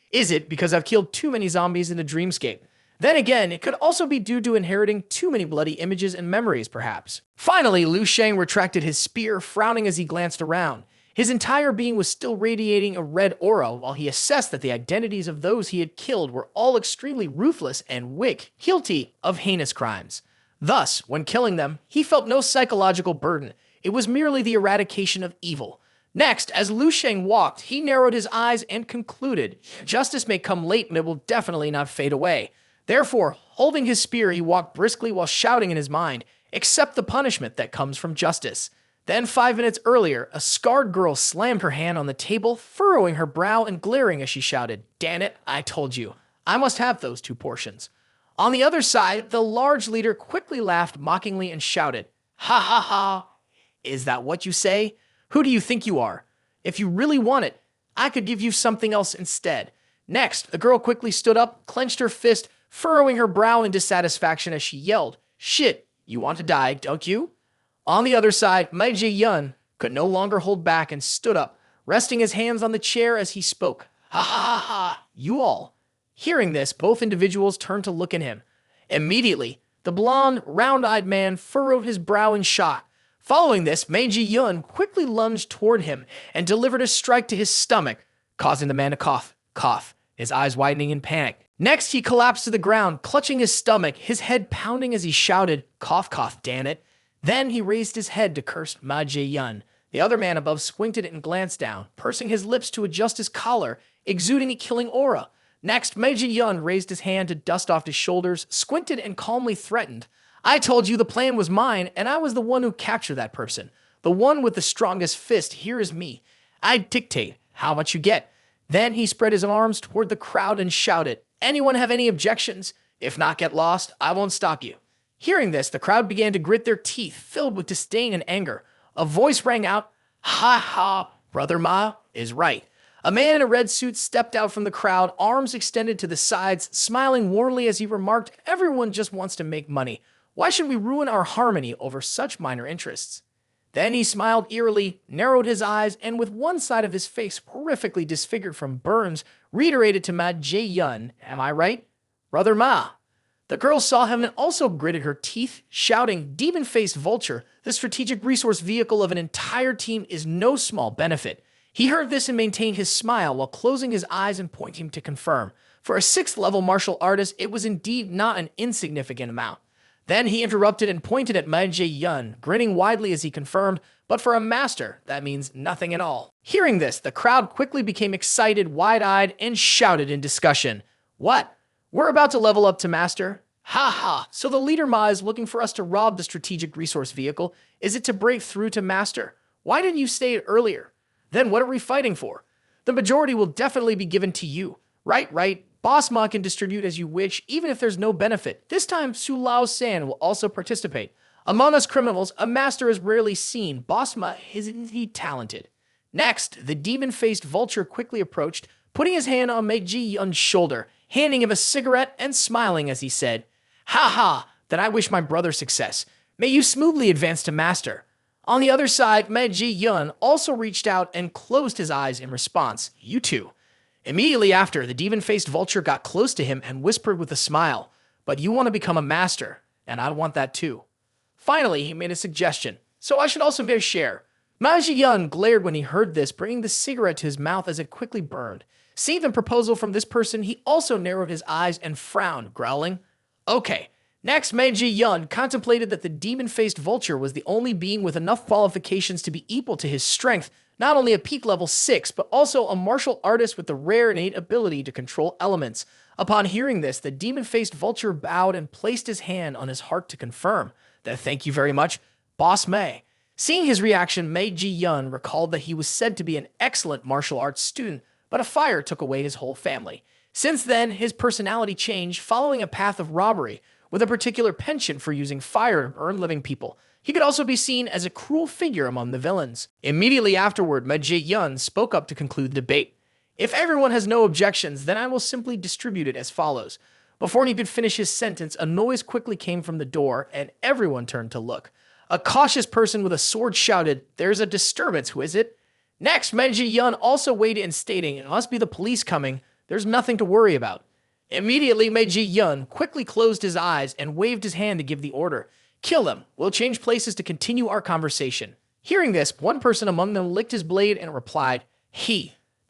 is it because I've killed too many zombies in the dreamscape? Then again, it could also be due to inheriting too many bloody images and memories, perhaps. Finally, Lu Sheng retracted his spear, frowning as he glanced around. His entire being was still radiating a red aura while he assessed that the identities of those he had killed were all extremely ruthless and guilty of heinous crimes. Thus, when killing them, he felt no psychological burden. It was merely the eradication of evil. Next, as Lu Sheng walked, he narrowed his eyes and concluded, justice may come late, but it will definitely not fade away. Therefore, holding his spear, he walked briskly while shouting in his mind, accept the punishment that comes from justice. Then 5 minutes earlier, a scarred girl slammed her hand on the table, furrowing her brow and glaring as she shouted, damn it, I told you. I must have those 2 portions. On the other side, the large leader quickly laughed mockingly and shouted, ha ha ha, is that what you say? Who do you think you are? If you really want it, I could give you something else instead. Next, the girl quickly stood up, clenched her fist, furrowing her brow in dissatisfaction as she yelled, shit, you want to die, don't you? On the other side, Mei Ji-yun could no longer hold back and stood up, resting his hands on the chair as he spoke. Ha ha ha ha, you all. Hearing this, both individuals turned to look at him. Immediately, the blonde, round-eyed man furrowed his brow in shock. Following this, Mei Ji-yun quickly lunged toward him and delivered a strike to his stomach, causing the man to cough, his eyes widening in panic. Next, he collapsed to the ground, clutching his stomach, his head pounding as he shouted, cough, damn it. Then he raised his head to curse Ma Ji-yun. The other man above squinted and glanced down, pursing his lips to adjust his collar, exuding a killing aura. Next, Mei Ji-yun raised his hand to dust off his shoulders, squinted and calmly threatened. I told you the plan was mine, and I was the one who captured that person. The one with the strongest fist, here is me. I dictate how much you get. Then he spread his arms toward the crowd and shouted, anyone have any objections? If not, get lost. I won't stop you. Hearing this, the crowd began to grit their teeth, filled with disdain and anger. A voice rang out, ha ha, Brother Ma is right. A man in a red suit stepped out from the crowd, arms extended to the sides, smiling warmly as he remarked, everyone just wants to make money. Why should we ruin our harmony over such minor interests? Then he smiled eerily, narrowed his eyes, and with one side of his face horrifically disfigured from burns, reiterated to Ma Ji-yun, am I right? Brother Ma. The girl saw him and also gritted her teeth, shouting, demon-faced vulture, the strategic resource vehicle of an entire team is no small benefit. He heard this and maintained his smile while closing his eyes and pointing to confirm. For a 6th level martial artist, it was indeed not an insignificant amount. Then he interrupted and pointed at Ma Ji-yun, grinning widely as he confirmed, but for a master, that means nothing at all. Hearing this, the crowd quickly became excited, wide-eyed, and shouted in discussion. What? We're about to level up to master? Ha ha, so the leader Ma is looking for us to rob the strategic resource vehicle. Is it to break through to master? Why didn't you say it earlier? Then what are we fighting for? The majority will definitely be given to you. Right. Boss Ma can distribute as you wish, even if there's no benefit. This time, Su Lao-san will also participate. Among us criminals, a master is rarely seen. Boss Ma, isn't he talented? Next, the demon-faced vulture quickly approached, putting his hand on Ma Ji-yun's shoulder, handing him a cigarette and smiling as he said, "Ha ha, then I wish my brother success. May you smoothly advance to master." On the other side, Ma Ji-yun also reached out and closed his eyes in response. You too. Immediately after, the demon-faced vulture got close to him and whispered with a smile, "But you want to become a master, and I want that too." Finally, he made a suggestion, "So I should also be a share." Ma Ji-yun glared when he heard this, bringing the cigarette to his mouth as it quickly burned. Seeing the proposal from this person, he also narrowed his eyes and frowned, growling. Okay. Next, Ma Ji-yun contemplated that the demon-faced vulture was the only being with enough qualifications to be equal to his strength, not only a peak level 6, but also a martial artist with the rare innate ability to control elements. Upon hearing this, the demon-faced vulture bowed and placed his hand on his heart to confirm that thank you very much, Boss May. Seeing his reaction, Ma Ji-yun recalled that he was said to be an excellent martial arts student, but a fire took away his whole family. Since then, his personality changed, following a path of robbery, with a particular penchant for using fire to burn living people. He could also be seen as a cruel figure among the villains. Immediately afterward, Ma Ji-yun spoke up to conclude the debate. If everyone has no objections, then I will simply distribute it as follows. Before he could finish his sentence, a noise quickly came from the door, and everyone turned to look. A cautious person with a sword shouted, "There's a disturbance, who is it?" Next, Ma Ji-yun also weighed in, stating, "It must be the police coming. There's nothing to worry about." Immediately, Ma Ji-yun quickly closed his eyes and waved his hand to give the order. "Kill them. We'll change places to continue our conversation." Hearing this, one person among them licked his blade and replied,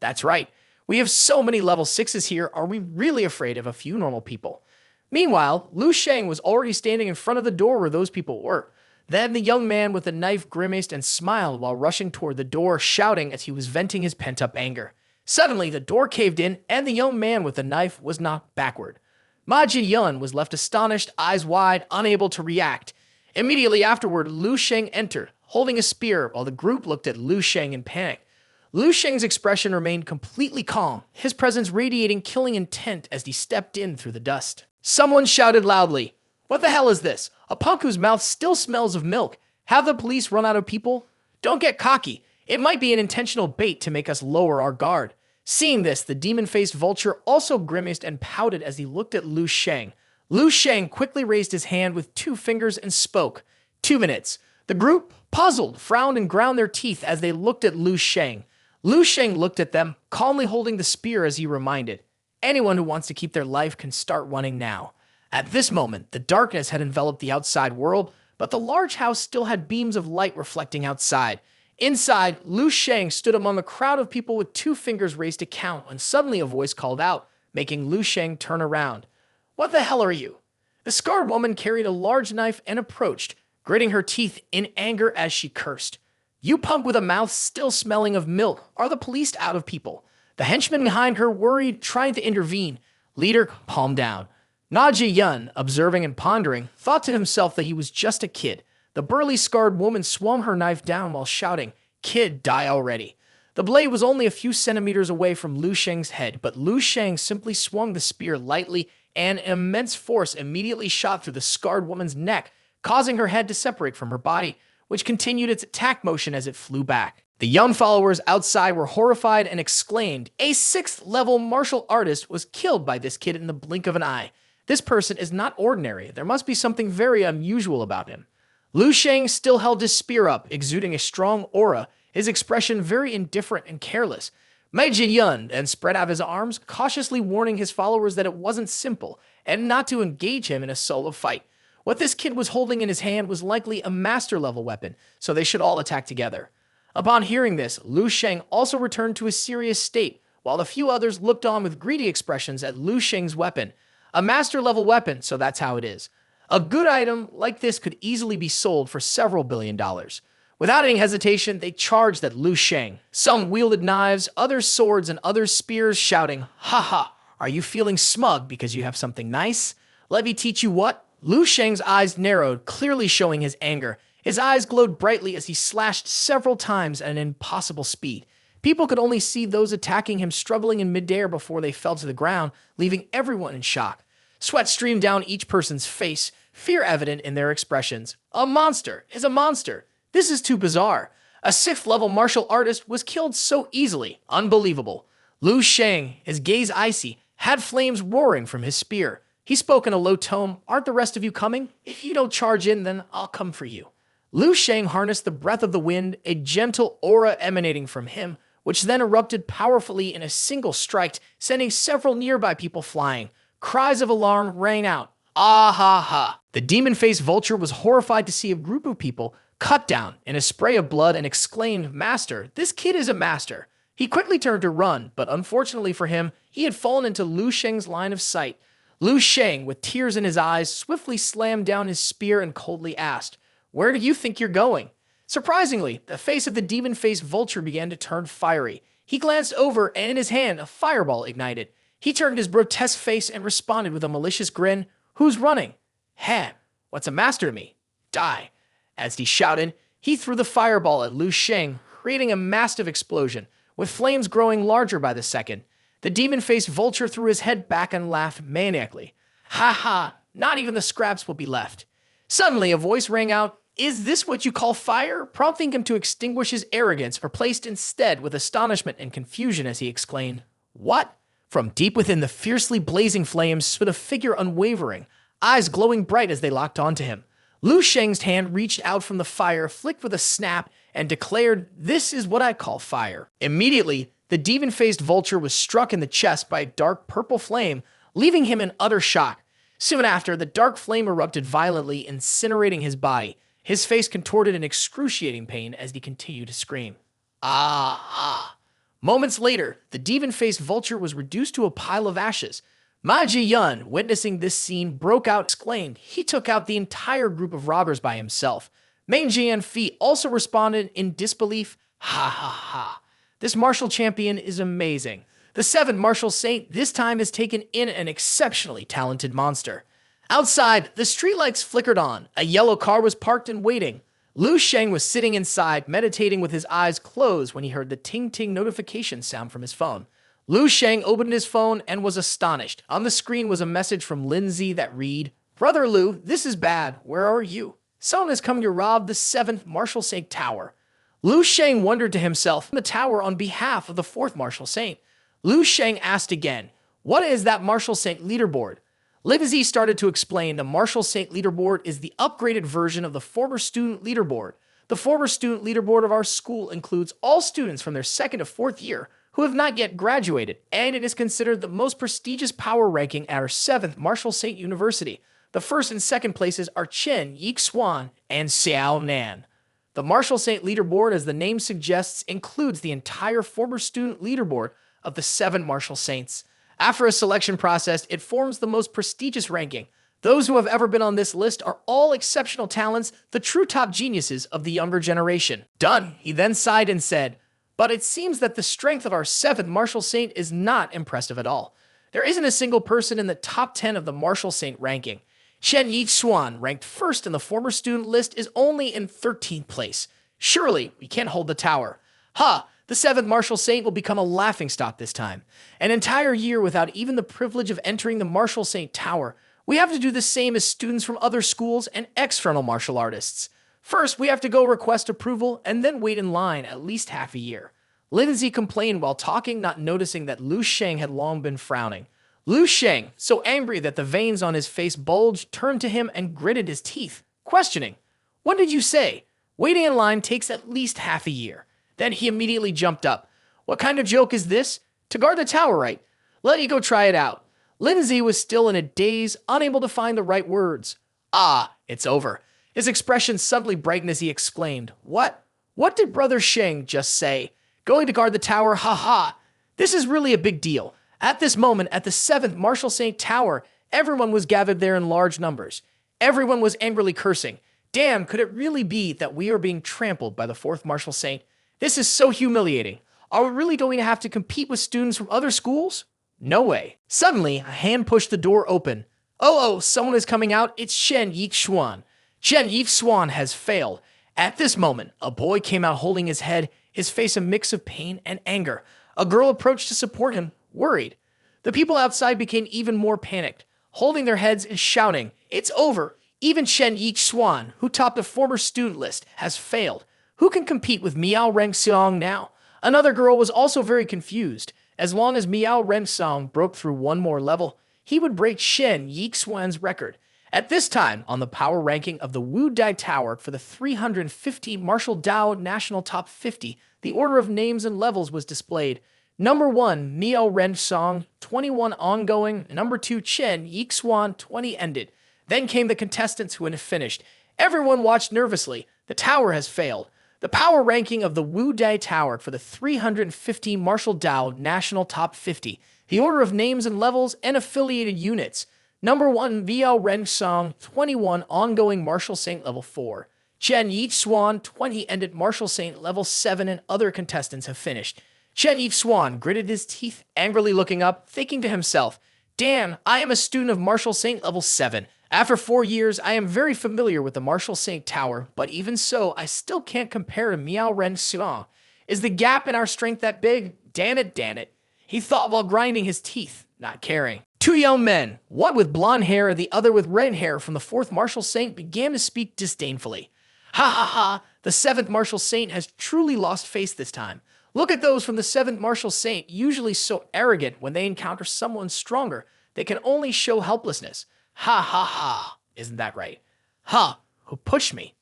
That's right. We have so many level 6s here. Are we really afraid of a few normal people?" Meanwhile, Lu Sheng was already standing in front of the door where those people were. Then the young man with the knife grimaced and smiled while rushing toward the door, shouting as he was venting his pent-up anger. Suddenly, the door caved in, and the young man with the knife was knocked backward. Ma Ji-yun was left astonished, eyes wide, unable to react. Immediately afterward, Lu Sheng entered, holding a spear, while the group looked at Lu Sheng in panic. Lu Sheng's expression remained completely calm, his presence radiating killing intent as he stepped in through the dust. Someone shouted loudly, "What the hell is this? A punk whose mouth still smells of milk. Have the police run out of people? Don't get cocky. It might be an intentional bait to make us lower our guard." Seeing this, the demon-faced vulture also grimaced and pouted as he looked at Lu Sheng. Lu Sheng quickly raised his hand with 2 fingers and spoke. 2 minutes. The group, puzzled, frowned and ground their teeth as they looked at Lu Sheng. Lu Sheng looked at them, calmly holding the spear as he reminded, "Anyone who wants to keep their life can start running now." At this moment, the darkness had enveloped the outside world, but the large house still had beams of light reflecting outside. Inside, Lu Sheng stood among a crowd of people with 2 fingers raised to count when suddenly a voice called out, making Lu Sheng turn around. "What the hell are you?" The scarred woman carried a large knife and approached, gritting her teeth in anger as she cursed. "You punk with a mouth still smelling of milk, are the police out of people?" The henchman behind her worried, trying to intervene. Leader, palm down. Ma Ji-yun, observing and pondering, thought to himself that he was just a kid. The burly, scarred woman swung her knife down while shouting, "Kid, die already." The blade was only a few centimeters away from Lu Sheng's head, but Lu Sheng simply swung the spear lightly, and an immense force immediately shot through the scarred woman's neck, causing her head to separate from her body, which continued its attack motion as it flew back. The young followers outside were horrified and exclaimed, "A 6th-level martial artist was killed by this kid in the blink of an eye. This person is not ordinary. There must be something very unusual about him." Lu Sheng still held his spear up, exuding a strong aura, his expression very indifferent and careless. Ma Ji-yun then spread out his arms, cautiously warning his followers that it wasn't simple, and not to engage him in a solo fight. What this kid was holding in his hand was likely a master-level weapon, so they should all attack together. Upon hearing this, Lu Sheng also returned to a serious state, while the few others looked on with greedy expressions at Lu Sheng's weapon. A master-level weapon, so that's how it is. A good item like this could easily be sold for several $billions. Without any hesitation, they charged at Lu Sheng. Some wielded knives, others swords, and others spears, shouting, "Ha ha! Are you feeling smug because you have something nice? Let me teach you what?" Lu Sheng's eyes narrowed, clearly showing his anger. His eyes glowed brightly as he slashed several times at an impossible speed. People could only see those attacking him struggling in midair before they fell to the ground, leaving everyone in shock. Sweat streamed down each person's face, fear evident in their expressions. A monster is a monster. This is too bizarre. A 6th-level martial artist was killed so easily. Unbelievable. Lu Sheng, his gaze icy, had flames roaring from his spear. He spoke in a low tone, "Aren't the rest of you coming? If you don't charge in, then I'll come for you." Lu Sheng harnessed the breath of the wind, a gentle aura emanating from him, which then erupted powerfully in a single strike, sending several nearby people flying. Cries of alarm rang out. Ah ha ha. The demon-faced vulture was horrified to see a group of people cut down in a spray of blood and exclaimed, "Master, this kid is a master." He quickly turned to run, but unfortunately for him, he had fallen into Lu Sheng's line of sight. Lu Sheng, with tears in his eyes, swiftly slammed down his spear and coldly asked, "Where do you think you're going?" Surprisingly, the face of the demon-faced vulture began to turn fiery. He glanced over, and in his hand, a fireball ignited. He turned his grotesque face and responded with a malicious grin, "Who's running?" "Ham, what's a master to me? Die." As he shouted, he threw the fireball at Lu Sheng, creating a massive explosion, with flames growing larger by the second. The demon-faced vulture threw his head back and laughed maniacally. "Ha ha, not even the scraps will be left." Suddenly, a voice rang out, "Is this what you call fire?" prompting him to extinguish his arrogance, replaced instead with astonishment and confusion as he exclaimed, "What?" From deep within the fiercely blazing flames stood a figure unwavering, eyes glowing bright as they locked onto him. Lu Sheng's hand reached out from the fire, flicked with a snap, and declared, "This is what I call fire." Immediately, the demon-faced vulture was struck in the chest by a dark purple flame, leaving him in utter shock. Soon after, the dark flame erupted violently, incinerating his body. His face contorted in excruciating pain as he continued to scream. Ah, ah. Moments later, the demon-faced vulture was reduced to a pile of ashes. Ma Ji-yun, witnessing this scene, broke out, exclaimed. He took out the entire group of robbers by himself. Main Jian-fi also responded in disbelief. Ha ha ha. This martial champion is amazing. The 7th martial saint this time has taken in an exceptionally talented monster. Outside, the streetlights flickered on. A yellow car was parked and waiting. Lu Sheng was sitting inside, meditating with his eyes closed when he heard the ting-ting notification sound from his phone. Lu Sheng opened his phone and was astonished. On the screen was a message from Lindsay that read, "Brother Lu, this is bad. Where are you? Someone has come to rob the 7th Martial Saint Tower." Lu Sheng wondered to himself, the tower on behalf of the 4th Martial Saint. Lu Sheng asked again, "What is that Martial Saint leaderboard?" Lindsay started to explain the Martial Saint leaderboard is the upgraded version of the former student leaderboard. The former student leaderboard of our school includes all students from their 2nd to 4th year who have not yet graduated, and it is considered the most prestigious power ranking at our 7th Martial Saint University. The 1st and 2nd places are Chen Yixuan and Xiao Nan. The Martial Saint leaderboard, as the name suggests, includes the entire former student leaderboard of the 7 Martial Saints. After a selection process, it forms the most prestigious ranking. Those who have ever been on this list are all exceptional talents, the true top geniuses of the younger generation. Done. He then sighed and said, "But it seems that the strength of our 7th Martial Saint is not impressive at all. There isn't a single person in the top 10 of the Martial Saint ranking. Chen Yixuan, ranked 1st in the former student list, is only in 13th place. Surely we can't hold the tower. Ha! The 7th Martial Saint will become a laughingstock this time. An entire year without even the privilege of entering the Martial Saint Tower. We have to do the same as students from other schools and external martial artists. First, we have to go request approval and then wait in line at least half a year." Lindsay complained while talking, not noticing that Lu Sheng had long been frowning. Lu Sheng, so angry that the veins on his face bulged, turned to him and gritted his teeth, questioning, "What did you say? Waiting in line takes at least half a year." Then he immediately jumped up. "What kind of joke is this? To guard the tower, right? Let you go try it out." Lindsay was still in a daze, unable to find the right words. "Ah, it's over." His expression suddenly brightened as he exclaimed, "What? What did Brother Sheng just say? Going to guard the tower, haha. This is really a big deal. At this moment, at the 7th Martial Saint Tower, everyone was gathered there in large numbers. Everyone was angrily cursing. Damn, could it really be that we are being trampled by the 4th Martial Saint? This is so humiliating. Are we really going to have to compete with students from other schools? No way. Suddenly, a hand pushed the door open. Oh, someone is coming out. It's Shen Yixuan. Shen Yixuan has failed. At this moment, a boy came out holding his head, his face a mix of pain and anger. A girl approached to support him, worried. The people outside became even more panicked, holding their heads and shouting, "It's over! Even Shen Yixuan, who topped the former student list, has failed. Who can compete with Miao Rengsong now?" Another girl was also very confused. As long as Miao Rengsong broke through one more level, he would break Shen Yixuan's record. At this time, on the power ranking of the Wu Dai Tower for the 350 Martial Dao National Top 50, the order of names and levels was displayed. Number 1, Miao Rengsong, 21 ongoing. Number 2, Chen Yixuan, 20 ended. Then came the contestants who had finished. Everyone watched nervously. The tower has failed. The power ranking of the Wu Dai Tower for the 350 Martial Dao National Top 50. The order of names and levels and affiliated units. Number 1, Miao Rengsong, 21 ongoing Martial Saint level 4. Chen Yixuan, 20 ended Martial Saint level 7, and other contestants have finished. Chen Yixuan gritted his teeth, angrily looking up, thinking to himself, "Damn, I am a student of Martial Saint level 7. After 4 years, I am very familiar with the Martial Saint Tower, but even so, I still can't compare to Miao Rengsong. Is the gap in our strength that big? Damn it. He thought while grinding his teeth, not caring. Two young men, one with blonde hair and the other with red hair from the 4th Martial Saint, began to speak disdainfully. Ha, the 7th Martial Saint has truly lost face this time. Look at those from the 7th Martial Saint, usually so arrogant when they encounter someone stronger. They can only show helplessness. Ha. Isn't that right? Ha, who pushed me?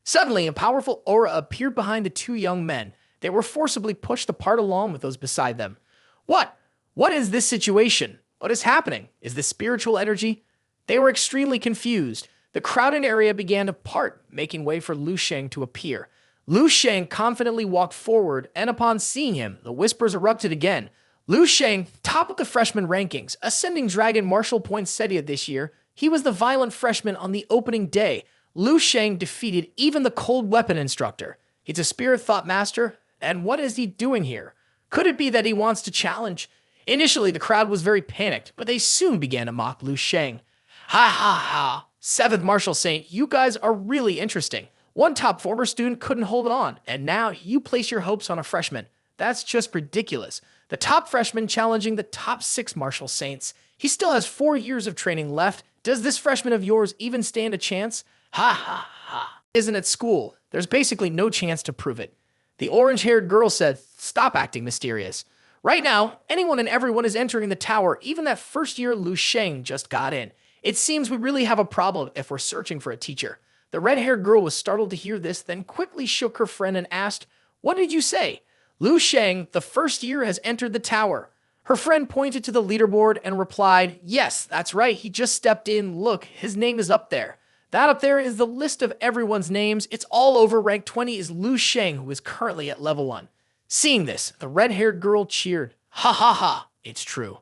Suddenly, a powerful aura appeared behind the two young men. They were forcibly pushed apart along with those beside them. What is this situation? What is happening? Is this spiritual energy? They were extremely confused. The crowded area began to part, making way for Lu Sheng to appear. Lu Sheng confidently walked forward, and upon seeing him, the whispers erupted again. Lu Sheng, top of the freshman rankings, ascending Dragon Martial Poinsettia this year. He was the violent freshman on the opening day. Lu Sheng defeated even the cold weapon instructor. He's a spirit thought master, and what is he doing here? Could it be that he wants to challenge? Initially, the crowd was very panicked, but they soon began to mock Lu Sheng. Ha. 7th Martial Saint, you guys are really interesting. One top former student couldn't hold it on, and now you place your hopes on a freshman. That's just ridiculous. The top freshman challenging the top 6 Martial Saints. He still has 4 years of training left. Does this freshman of yours even stand a chance? Ha. Isn't at school. There's basically no chance to prove it. The orange-haired girl said, "Stop acting mysterious. Right now, anyone and everyone is entering the tower, even that first-year Lu Sheng just got in. It seems we really have a problem if we're searching for a teacher." The red-haired girl was startled to hear this, then quickly shook her friend and asked, "What did you say?" Lu Sheng, the first year, has entered the tower. Her friend pointed to the leaderboard and replied, "Yes, that's right, he just stepped in. Look, his name is up there. That up there is the list of everyone's names. It's all over. Rank 20 is Lu Sheng, who is currently at level 1. Seeing this, the red-haired girl cheered. Ha. It's true.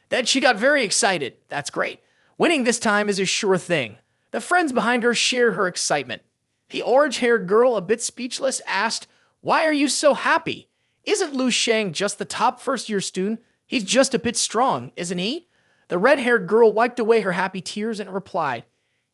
Then she got very excited. That's great. Winning this time is a sure thing. The friends behind her shared her excitement. The orange-haired girl, a bit speechless, asked, "Why are you so happy? Isn't Lu Sheng just the top first-year student? He's just a bit strong, isn't he?" The red-haired girl wiped away her happy tears and replied,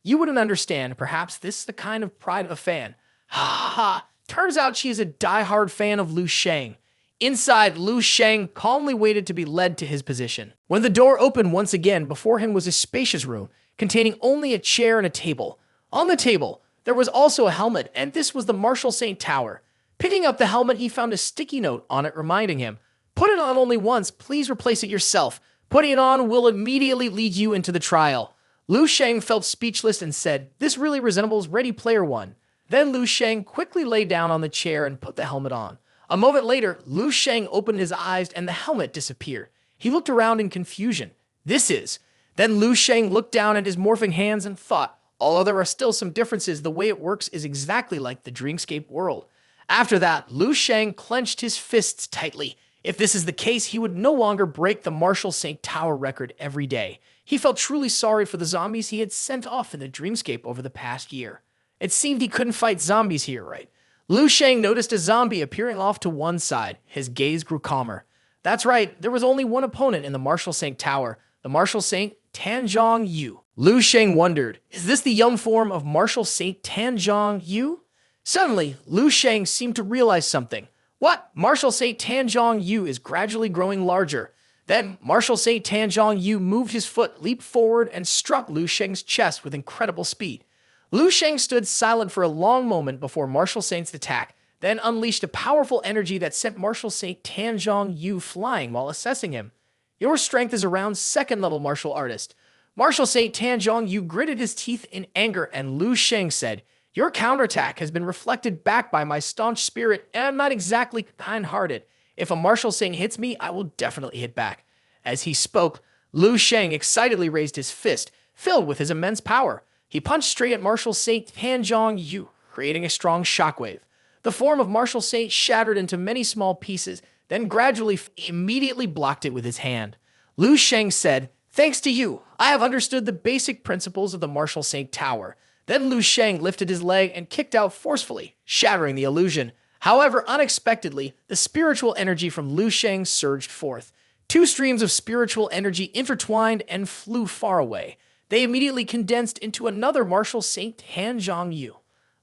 "You wouldn't understand. Perhaps this is the kind of pride of a fan." Ha. Turns out she is a die-hard fan of Lu Sheng. Inside, Lu Sheng calmly waited to be led to his position. When the door opened once again, before him was a spacious room containing only a chair and a table. On the table, there was also a helmet, and this was the Martial Saint Tower. Picking up the helmet, he found a sticky note on it reminding him, "Put it on only once. Please replace it yourself. Putting it on will immediately lead you into the trial." Lu Sheng felt speechless and said, "This really resembles Ready Player One." Then Lu Sheng quickly lay down on the chair and put the helmet on. A moment later, Lu Sheng opened his eyes and the helmet disappeared. He looked around in confusion. Then Lu Sheng looked down at his morphing hands and thought, although there are still some differences, the way it works is exactly like the Dreamscape world. After that, Lu Sheng clenched his fists tightly. If this is the case, he would no longer break the Martial Saint Tower record every day. He felt truly sorry for the zombies he had sent off in the dreamscape over the past year. It seemed he couldn't fight zombies here, right? Lu Sheng noticed a zombie appearing off to one side. His gaze grew calmer. That's right, there was only one opponent in the Martial Saint Tower, the Martial Saint Tanzhong Yu. Lu Sheng wondered, is this the young form of Martial Saint Tanzhong Yu? Suddenly, Lu Sheng seemed to realize something. What? Martial Saint Tanzhong Yu is gradually growing larger. Then, Martial Saint Tanzhong Yu moved his foot, leaped forward, and struck Lu Sheng's chest with incredible speed. Lu Sheng stood silent for a long moment before Martial Saint's attack, then unleashed a powerful energy that sent Martial Saint Tanzhong Yu flying while assessing him. Your strength is around second-level martial artist. Martial Saint Tanzhong Yu gritted his teeth in anger, and Lu Sheng said, your counterattack has been reflected back by my staunch spirit, and I'm not exactly kind-hearted. If a Martial Saint hits me, I will definitely hit back. As he spoke, Lu Sheng excitedly raised his fist, filled with his immense power. He punched straight at Martial Saint Tanzhong Yu, creating a strong shockwave. The form of Martial Saint shattered into many small pieces, then gradually immediately blocked it with his hand. Lu Sheng said, thanks to you, I have understood the basic principles of the Martial Saint Tower. Then Lu Sheng lifted his leg and kicked out forcefully, shattering the illusion. However, unexpectedly, the spiritual energy from Lu Sheng surged forth. Two streams of spiritual energy intertwined and flew far away. They immediately condensed into another Martial Saint Tanzhong Yu.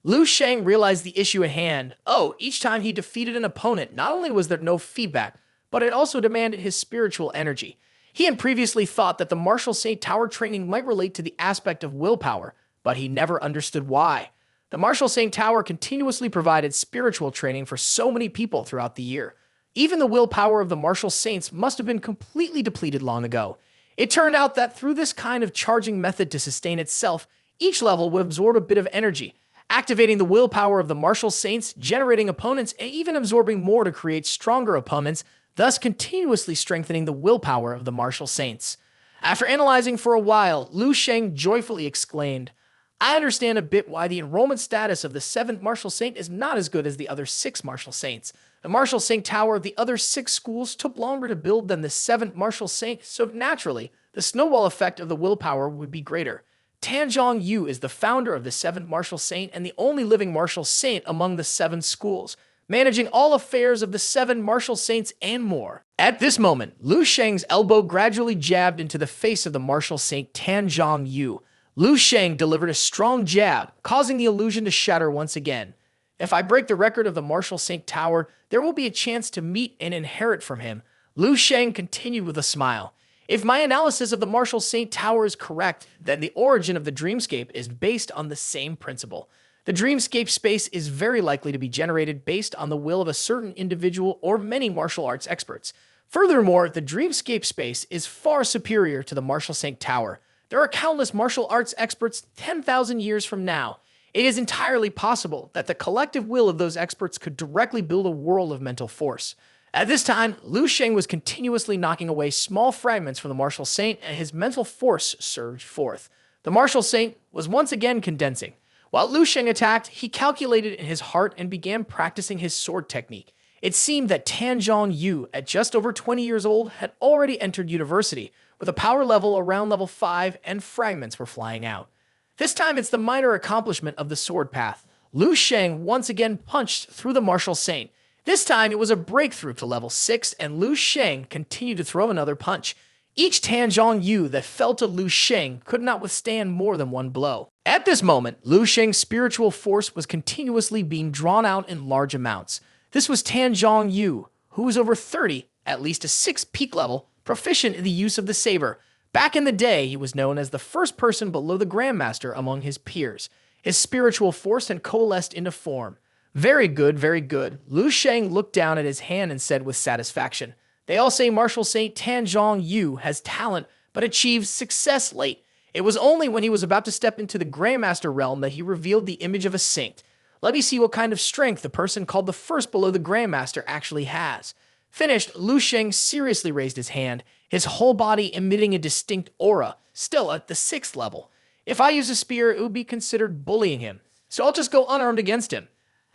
Lu Sheng realized the issue at hand. Oh, each time he defeated an opponent, not only was there no feedback, but it also demanded his spiritual energy. He had previously thought that the Martial Saint Tower training might relate to the aspect of willpower, but he never understood why. The Martial Saint Tower continuously provided spiritual training for so many people throughout the year. Even the willpower of the Martial Saints must have been completely depleted long ago. It turned out that through this kind of charging method to sustain itself, each level would absorb a bit of energy, activating the willpower of the Martial Saints, generating opponents, and even absorbing more to create stronger opponents, thus continuously strengthening the willpower of the Martial Saints. After analyzing for a while, Lu Sheng joyfully exclaimed, I understand a bit why the enrollment status of the 7th Martial Saint is not as good as the other 6 Martial Saints. The Martial Saint Tower of the other 6 schools took longer to build than the 7th Martial Saint, so naturally, the snowball effect of the willpower would be greater. Tanzhong Yu is the founder of the 7th Martial Saint and the only living Martial Saint among the 7 schools, managing all affairs of the 7 Martial Saints and more. At this moment, Lu Sheng's elbow gradually jabbed into the face of the Martial Saint Tanzhong Yu. Lu Sheng delivered a strong jab, causing the illusion to shatter once again. If I break the record of the Martial Saint Tower, there will be a chance to meet and inherit from him. Lu Sheng continued with a smile. If my analysis of the Martial Saint Tower is correct, then the origin of the dreamscape is based on the same principle. The dreamscape space is very likely to be generated based on the will of a certain individual or many martial arts experts. Furthermore, the dreamscape space is far superior to the Martial Saint Tower. There are countless martial arts experts 10,000 years from now. It is entirely possible that the collective will of those experts could directly build a world of mental force. At this time, Lu Sheng was continuously knocking away small fragments from the Martial Saint, and his mental force surged forth. The Martial Saint was once again condensing. While Lu Sheng attacked, he calculated in his heart and began practicing his sword technique. It seemed that Tanzhong Yu, at just over 20 years old, had already entered university, with a power level around level 5, and fragments were flying out. This time it's the minor accomplishment of the sword path. Lu Sheng once again punched through the Martial Saint. This time it was a breakthrough to level 6, and Lu Sheng continued to throw another punch. Each Tanzhong Yu that fell to Lu Sheng could not withstand more than one blow. At this moment, Lu Sheng's spiritual force was continuously being drawn out in large amounts. This was Tanzhong Yu, who was over 30, at least a 6 peak level, proficient in the use of the saber. Back in the day, he was known as the first person below the Grandmaster among his peers. His spiritual force had coalesced into form. Very good, very good. Lu Sheng looked down at his hand and said with satisfaction, They all say Martial Saint Tanzhong Yu has talent, but achieves success late. It was only when he was about to step into the Grandmaster realm that he revealed the image of a saint. Let me see what kind of strength the person called the first below the Grandmaster actually has. Finished, Lu Sheng seriously raised his hand, his whole body emitting a distinct aura, still at the 6th level. If I use a spear, it would be considered bullying him, so I'll just go unarmed against him.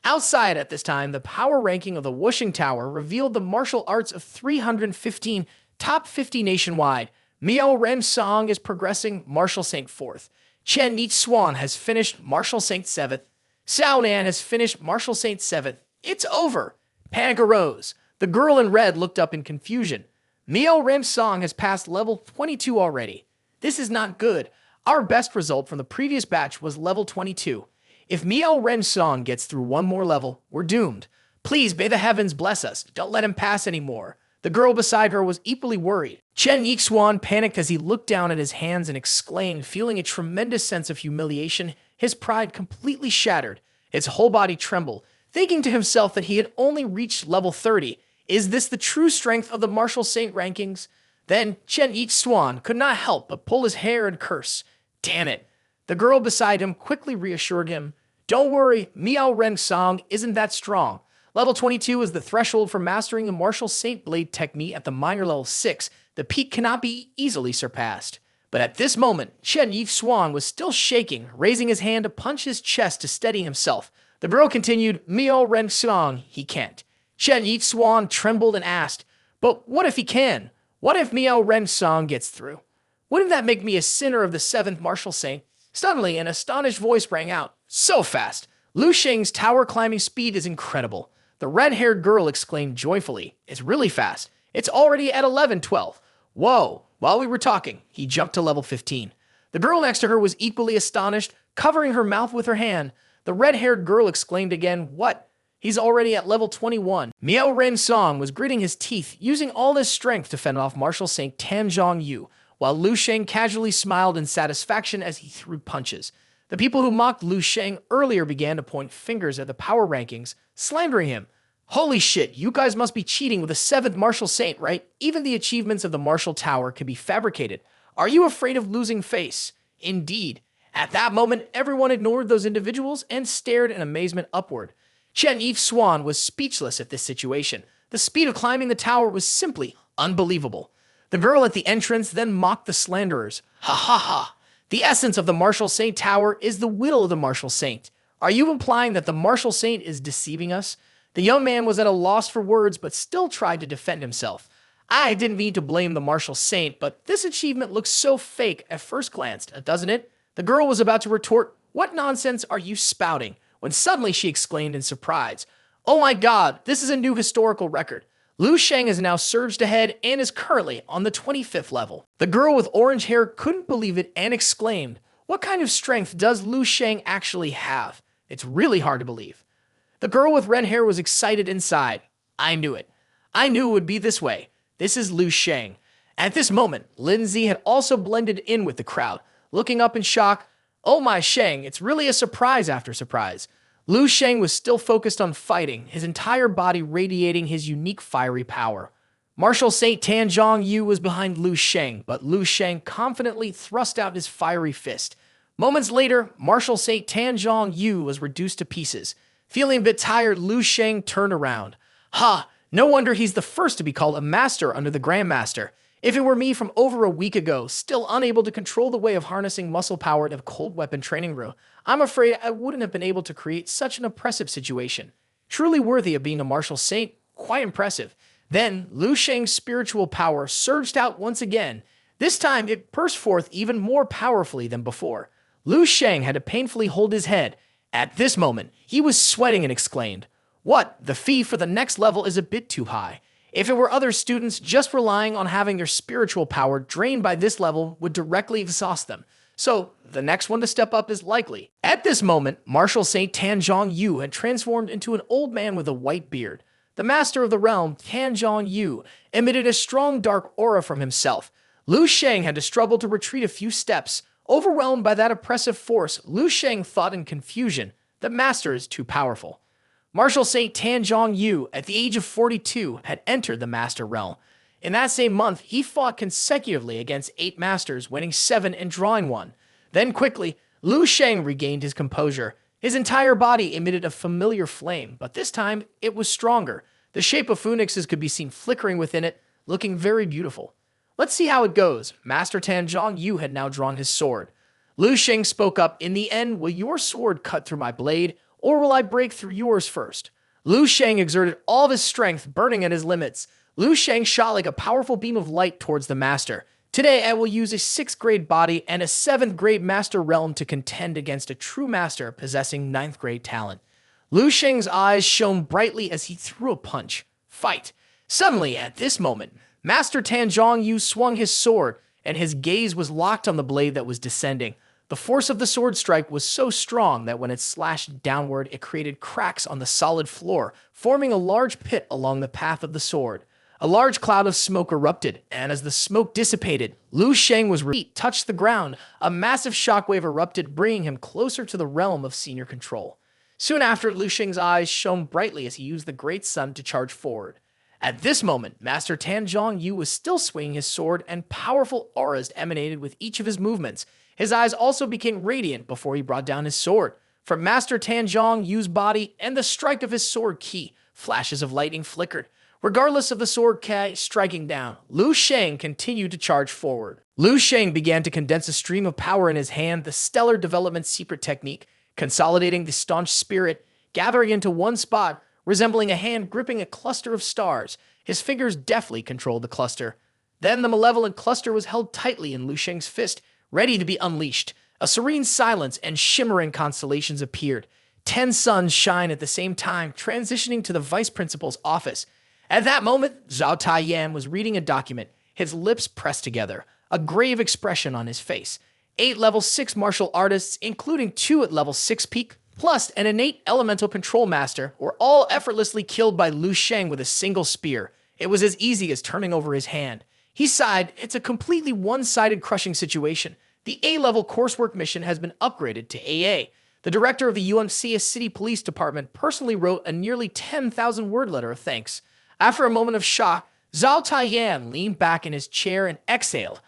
Outside at this time, the power ranking of the Wu Sheng Tower revealed the martial arts of 315 top 50 nationwide. Miao Ren Song is progressing Martial Saint 4th. Chen Yi Swan has finished Martial Saint 7th. Xiao Nan has finished Martial Saint 7th. It's over. Panic arose. The girl in red looked up in confusion. Miao Ren Song has passed level 22 already. This is not good. Our best result from the previous batch was level 22. If Miao Ren Song gets through one more level, we're doomed. Please, may the heavens bless us. Don't let him pass anymore. The girl beside her was equally worried. Chen Yixuan panicked as he looked down at his hands and exclaimed, feeling a tremendous sense of humiliation, his pride completely shattered. His whole body trembled, thinking to himself that he had only reached level 30. Is this the true strength of the Martial Saint rankings? Then Chen Yixuan could not help but pull his hair and curse. Damn it. The girl beside him quickly reassured him. Don't worry, Miao Ren Song isn't that strong. Level 22 is the threshold for mastering the Martial Saint Blade technique at the minor level 6. The peak cannot be easily surpassed. But at this moment, Chen Yi Swan was still shaking, raising his hand to punch his chest to steady himself. The girl continued, Miao Ren Song, he can't. Chen Yi Swan trembled and asked, but what if he can? What if Miao Ren Song gets through? Wouldn't that make me a sinner of the 7th Martial Saint? Suddenly, an astonished voice rang out. So fast! Lu Sheng's tower climbing speed is incredible. The red-haired girl exclaimed joyfully. It's really fast. It's already at 11-12. Whoa! While we were talking, he jumped to level 15. The girl next to her was equally astonished, covering her mouth with her hand. The red-haired girl exclaimed again, what? He's already at level 21. Miao Ren Song was gritting his teeth, using all his strength to fend off Martial Saint Tan Zhongyu, while Lu Sheng casually smiled in satisfaction as he threw punches. The people who mocked Lu Sheng earlier began to point fingers at the power rankings, slandering him. Holy shit, you guys must be cheating with the 7th Martial Saint, right? Even the achievements of the Martial Tower can be fabricated. Are you afraid of losing face? Indeed. At that moment, everyone ignored those individuals and stared in amazement upward. Chen Yi Swan was speechless at this situation. The speed of climbing the tower was simply unbelievable. The girl at the entrance then mocked the slanderers. Ha ha ha! The essence of the Martial Saint Tower is the will of the Martial Saint. Are you implying that the Martial Saint is deceiving us? The young man was at a loss for words, but still tried to defend himself. I didn't mean to blame the Martial Saint, but this achievement looks so fake at first glance, doesn't it? The girl was about to retort, what nonsense are you spouting? When suddenly she exclaimed in surprise, oh my god, this is a new historical record. Lu Sheng has now surged ahead and is currently on the 25th level. The girl with orange hair couldn't believe it and exclaimed, what kind of strength does Lu Sheng actually have? It's really hard to believe. The girl with red hair was excited inside. I knew it. I knew it would be this way. This is Lu Sheng. At this moment, Lindsay had also blended in with the crowd, looking up in shock. Oh my Sheng, it's really a surprise after surprise. Lu Sheng was still focused on fighting, his entire body radiating his unique fiery power. Martial Saint Tan Zhongyu was behind Lu Sheng, but Lu Sheng confidently thrust out his fiery fist. Moments later, Martial Saint Tan Zhongyu was reduced to pieces. Feeling a bit tired, Lu Sheng turned around. Ha! No wonder he's the first to be called a master under the Grandmaster. If it were me from over a week ago, still unable to control the way of harnessing muscle power in a cold weapon training room, I'm afraid I wouldn't have been able to create such an oppressive situation. Truly worthy of being a martial saint, quite impressive. Then, Lu Sheng's spiritual power surged out once again. This time, it burst forth even more powerfully than before. Lu Sheng had to painfully hold his head. At this moment, he was sweating and exclaimed, what? The fee for the next level is a bit too high. If it were other students, just relying on having their spiritual power drained by this level would directly exhaust them. So, the next one to step up is likely. At this moment, Martial Saint Tan Zhongyu had transformed into an old man with a white beard. The master of the realm, Tan Zhongyu, emitted a strong dark aura from himself. Lu Sheng had to struggle to retreat a few steps. Overwhelmed by that oppressive force, Lu Sheng thought in confusion, the master is too powerful. Martial Saint Tan Zhongyu, at the age of 42, had entered the Master Realm. In that same month, he fought consecutively against 8 masters, winning 7 and drawing 1. Then quickly, Lu Sheng regained his composure. His entire body emitted a familiar flame, but this time it was stronger. The shape of phoenixes could be seen flickering within it, looking very beautiful. Let's see how it goes. Master Tan Zhongyu had now drawn his sword. Lu Sheng spoke up, in the end, will your sword cut through my blade, or will I break through yours first? Lu Sheng exerted all of his strength, burning at his limits. Lu Sheng shot like a powerful beam of light towards the master. Today, I will use a 6th grade body and a 7th grade master realm to contend against a true master possessing 9th grade talent. Lu Sheng's eyes shone brightly as he threw a punch. Fight! Suddenly, at this moment, Master Tan Zhongyu swung his sword, and his gaze was locked on the blade that was descending. The force of the sword strike was so strong that when it slashed downward, it created cracks on the solid floor, forming a large pit along the path of the sword. A large cloud of smoke erupted, and as the smoke dissipated, Lu Sheng was touched the ground. A massive shockwave erupted, bringing him closer to the realm of senior control. Soon after, Lu Sheng's eyes shone brightly as he used the Great Sun to charge forward. At this moment, Master Tan Zhongyu was still swinging his sword, and powerful auras emanated with each of his movements. His eyes also became radiant before he brought down his sword. From Master Tan Zhongyu's body and the strike of his sword ki, flashes of lightning flickered. Regardless of the sword ki striking down, Lu Sheng continued to charge forward. Lu Sheng began to condense a stream of power in his hand, the stellar development secret technique, consolidating the staunch spirit, gathering into one spot, resembling a hand gripping a cluster of stars. His fingers deftly controlled the cluster. Then the malevolent cluster was held tightly in Lu Sheng's fist, ready to be unleashed. A serene silence and shimmering constellations appeared. 10 suns shine at the same time, transitioning to the vice principal's office. At that moment, Zhao Taiyan was reading a document, his lips pressed together, a grave expression on his face. 8 level 6 martial artists, including 2 at level 6 peak, plus an innate elemental control master, were all effortlessly killed by Lu Sheng with a single spear. It was as easy as turning over his hand. He sighed. It's a completely one-sided crushing situation. The A-level coursework mission has been upgraded to AA. The director of the UMC City Police Department personally wrote a nearly 10,000-word letter of thanks. After a moment of shock, Zhao Taiyan leaned back in his chair and exhaled.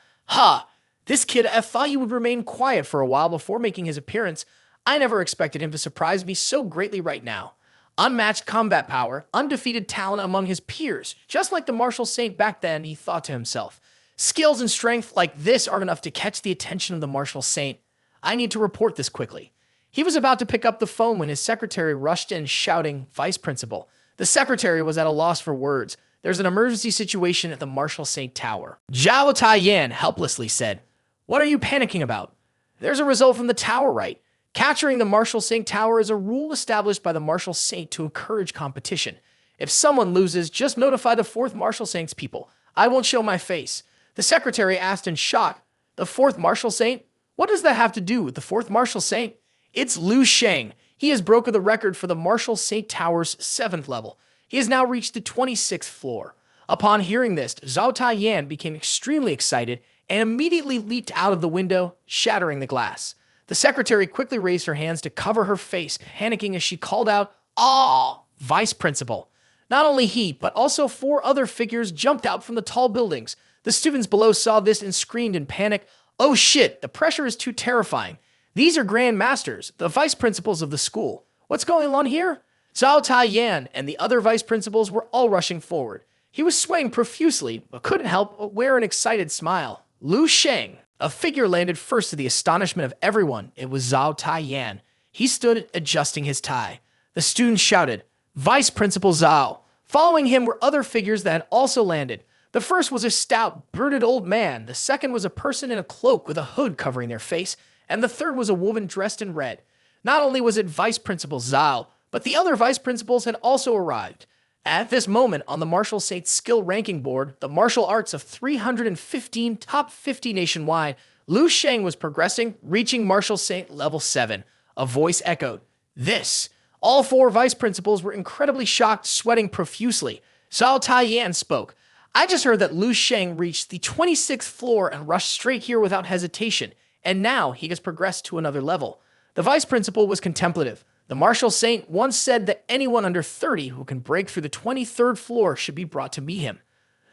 This kid, I thought he would remain quiet for a while before making his appearance. I never expected him to surprise me so greatly right now. Unmatched combat power, undefeated talent among his peers, just like the martial saint back then, he thought to himself. Skills and strength like this are enough to catch the attention of the martial saint. I need to report this quickly. He was about to pick up the phone when his secretary rushed in shouting, "Vice Principal." The secretary was at a loss for words. There's an emergency situation at the Martial Saint Tower. Zhao Taiyan helplessly said, "What are you panicking about?" "There's a result from the tower, right? Capturing the Martial Saint Tower is a rule established by the Martial Saint to encourage competition. If someone loses, just notify the 4th Martial Saint's people. I won't show my face." The secretary asked in shock, "The 4th Martial Saint? What does that have to do with the 4th Martial Saint?" "It's Lu Sheng. He has broken the record for the Martial Saint Tower's 7th level. He has now reached the 26th floor." Upon hearing this, Zhao Taiyan became extremely excited and immediately leaped out of the window, shattering the glass. The secretary quickly raised her hands to cover her face, panicking as she called out, "Ah, Vice Principal." Not only he, but also 4 other figures jumped out from the tall buildings. The students below saw this and screamed in panic, "Oh shit, the pressure is too terrifying. These are Grand Masters, the vice principals of the school. What's going on here?" Zhao Taiyan and the other vice principals were all rushing forward. He was swaying profusely, but couldn't help but wear an excited smile. Lu Sheng, a figure, landed first to the astonishment of everyone. It was Zhao Taiyan. He stood adjusting his tie. The students shouted, "Vice Principal Zhao." Following him were other figures that had also landed. The first was a stout, bearded old man. The second was a person in a cloak with a hood covering their face. And the third was a woman dressed in red. Not only was it Vice Principal Zhao, but the other vice principals had also arrived. At this moment, on the Martial Saint skill ranking board, the martial arts of 315 top 50 nationwide, Lu Sheng was progressing, reaching Martial Saint level 7. A voice echoed, "This." All 4 vice principals were incredibly shocked, sweating profusely. Zhao Taiyan spoke. "I just heard that Lu Sheng reached the 26th floor and rushed straight here without hesitation. And now he has progressed to another level." The vice principal was contemplative. The Martial Saint once said that anyone under 30 who can break through the 23rd floor should be brought to meet him.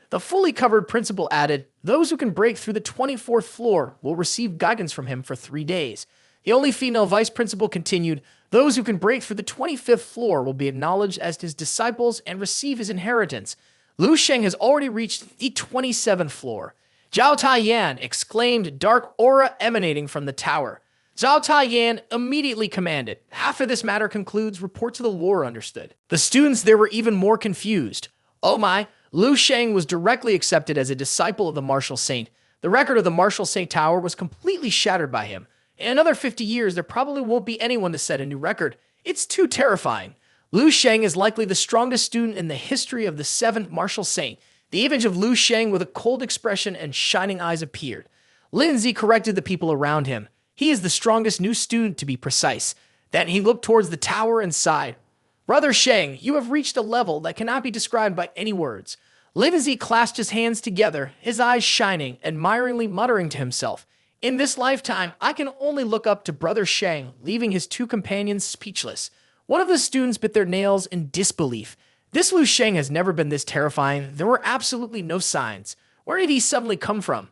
The fully covered principal added, "Those who can break through the 24th floor will receive guidance from him for 3 days." The only female vice principal continued, "Those who can break through the 25th floor will be acknowledged as his disciples and receive his inheritance." Lu Sheng has already reached the 27th floor. Zhao Taiyan exclaimed, dark aura emanating from the tower. Zhao Taiyan immediately commanded. After this matter concludes, report to the lore understood. The students there were even more confused. Oh my, Lu Sheng was directly accepted as a disciple of the martial saint. The record of the martial saint tower was completely shattered by him. In another 50 years, there probably won't be anyone to set a new record. It's too terrifying. Lu Sheng is likely the strongest student in the history of the 7th martial saint. The image of Lu Sheng with a cold expression and shining eyes appeared. Lindsay corrected the people around him. He is the strongest new student, to be precise. Then he looked towards the tower and sighed. Brother Sheng, you have reached a level that cannot be described by any words. Lindsay clasped his hands together, his eyes shining, admiringly muttering to himself. In this lifetime, I can only look up to Brother Sheng, leaving his 2 companions speechless. One of the students bit their nails in disbelief. This Lu Sheng has never been this terrifying. There were absolutely no signs. Where did he suddenly come from?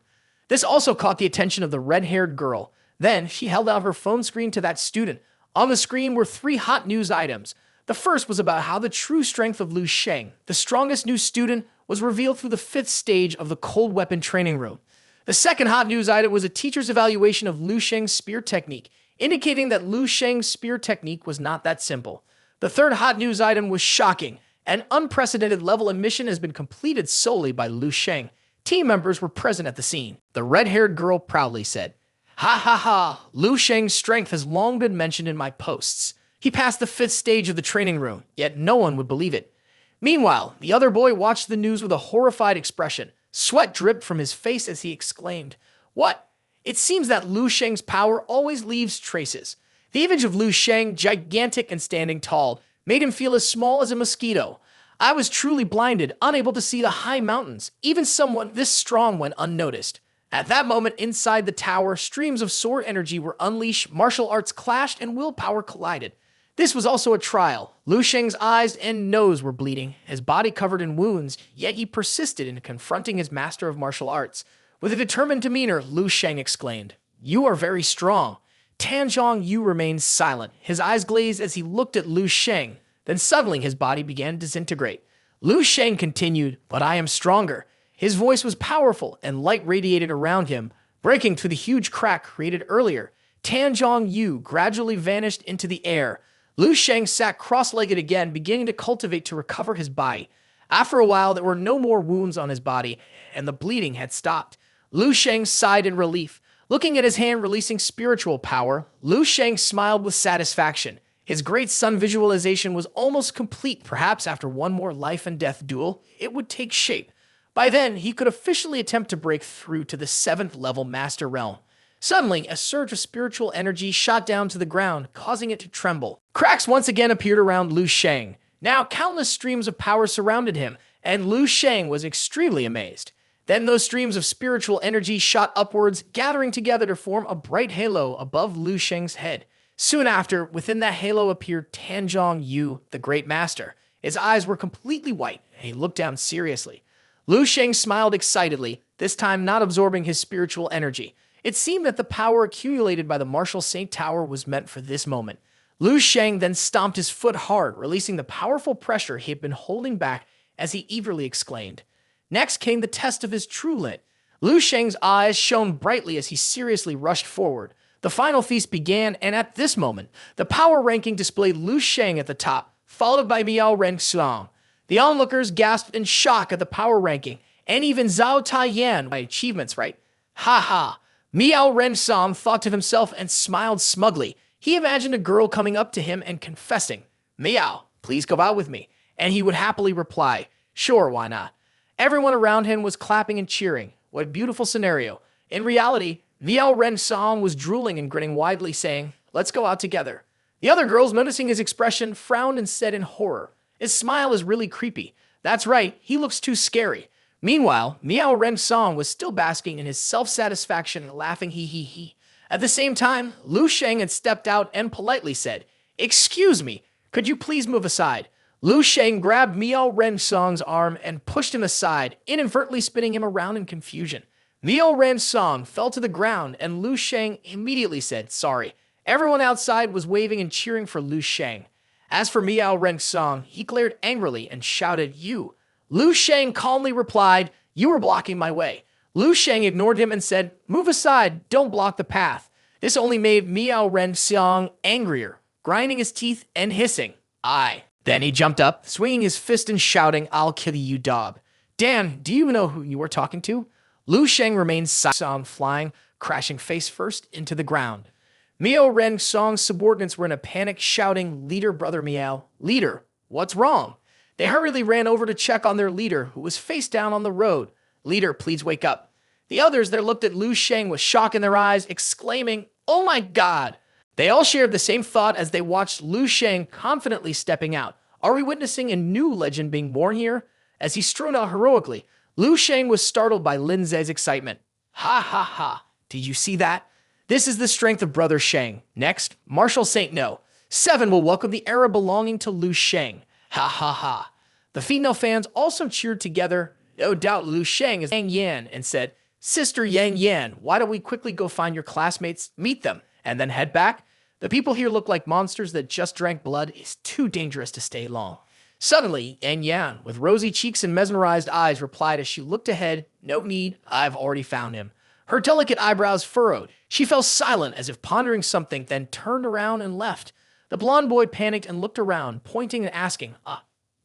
This also caught the attention of the red-haired girl. Then she held out her phone screen to that student. On the screen were 3 hot news items. The first was about how the true strength of Lu Sheng, the strongest new student, was revealed through the 5th stage of the cold weapon training room. The second hot news item was a teacher's evaluation of Lu Sheng's spear technique, indicating that Lu Sheng's spear technique was not that simple. The third hot news item was shocking. An unprecedented level of mission has been completed solely by Lu Sheng. Team members were present at the scene. The red-haired girl proudly said, "Ha ha ha, Lu Sheng's strength has long been mentioned in my posts. He passed the 5th stage of the training room, yet no one would believe it." Meanwhile, the other boy watched the news with a horrified expression. Sweat dripped from his face as he exclaimed, "What? It seems that Lu Sheng's power always leaves traces." The image of Lu Sheng, gigantic and standing tall, made him feel as small as a mosquito. I was truly blinded, unable to see the high mountains. Even someone this strong went unnoticed. At that moment, inside the tower, streams of sword energy were unleashed, martial arts clashed, and willpower collided. This was also a trial. Lu Sheng's eyes and nose were bleeding, his body covered in wounds, yet he persisted in confronting his master of martial arts. With a determined demeanor, Lu Sheng exclaimed, "You are very strong." Tanzhong Yu remained silent, his eyes glazed as he looked at Lu Sheng. Then suddenly his body began to disintegrate. Lu Sheng continued, "But I am stronger." His voice was powerful, and light radiated around him, breaking through the huge crack created earlier. Tanzhong Yu gradually vanished into the air. Lu Sheng sat cross-legged again, beginning to cultivate to recover his body. After a while, there were no more wounds on his body, and the bleeding had stopped. Lu Sheng sighed in relief. Looking at his hand releasing spiritual power, Lu Sheng smiled with satisfaction. His great sun visualization was almost complete. Perhaps after one more life and death duel, it would take shape. By then, he could officially attempt to break through to the 7th level Master Realm. Suddenly, a surge of spiritual energy shot down to the ground, causing it to tremble. Cracks once again appeared around Lu Sheng. Now, countless streams of power surrounded him, and Lu Sheng was extremely amazed. Then those streams of spiritual energy shot upwards, gathering together to form a bright halo above Lu Sheng's head. Soon after, within that halo appeared Tanzhong Yu, the Great Master. His eyes were completely white, and he looked down seriously. Lu Sheng smiled excitedly, this time not absorbing his spiritual energy. It seemed that the power accumulated by the Martial Saint Tower was meant for this moment. Lu Sheng then stomped his foot hard, releasing the powerful pressure he had been holding back as he eagerly exclaimed. Next came the test of his true lit. Lu Sheng's eyes shone brightly as he seriously rushed forward. The final feast began, and at this moment, the power ranking displayed Lu Sheng at the top, followed by Miao Rensong. The onlookers gasped in shock at the power ranking, and even Zhao Taiyan by achievements, right? Ha ha! Miao Rensong thought to himself and smiled smugly. He imagined a girl coming up to him and confessing, "Miao, please go out with me." And he would happily reply, "Sure, why not?" Everyone around him was clapping and cheering. What a beautiful scenario. In reality, Miao Rensong was drooling and grinning widely, saying, "Let's go out together." The other girls, noticing his expression, frowned and said in horror, "His smile is really creepy. That's right, he looks too scary." Meanwhile, Miao Rensong was still basking in his self-satisfaction and laughing hee. At the same time, Lu Sheng had stepped out and politely said, "Excuse me, could you please move aside?" Lu Sheng grabbed Miao Rensong's arm and pushed him aside, inadvertently spinning him around in confusion. Miao Rensong fell to the ground, and Lu Sheng immediately said, "Sorry." Everyone outside was waving and cheering for Lu Sheng. As for Miao Rensong, he glared angrily and shouted, "You." Lu Sheng calmly replied, "You were blocking my way." Lu Sheng ignored him and said, "Move aside, don't block the path." This only made Miao Ren Xiang angrier, grinding his teeth and hissing, "Aye." Then he jumped up, swinging his fist and shouting, "I'll kill you, dog." "Dan, do you know who you were talking to?" Lu Sheng remained silent, flying, crashing face first into the ground. Miao Ren Xiang's subordinates were in a panic, shouting, "Leader, brother Miao, leader, what's wrong?" They hurriedly ran over to check on their leader, who was face down on the road. "Leader, please wake up." The others there looked at Lu Sheng with shock in their eyes, exclaiming, "Oh my God!" They all shared the same thought as they watched Lu Sheng confidently stepping out. Are we witnessing a new legend being born here? As he strode out heroically, Lu Sheng was startled by Lin Ze's excitement. "Ha ha ha! Did you see that? This is the strength of Brother Sheng. Next, Marshal Saint No. 7 will welcome the era belonging to Lu Sheng. Ha ha ha!" The female fans also cheered together. No doubt Lu Sheng is Yang Yan and said, "Sister Yang Yan, why don't we quickly go find your classmates, meet them, and then head back? The people here look like monsters that just drank blood. It's too dangerous to stay long." Suddenly, Yang Yan, with rosy cheeks and mesmerized eyes, replied as she looked ahead, "No need, I've already found him." Her delicate eyebrows furrowed. She fell silent as if pondering something, then turned around and left. The blonde boy panicked and looked around, pointing and asking,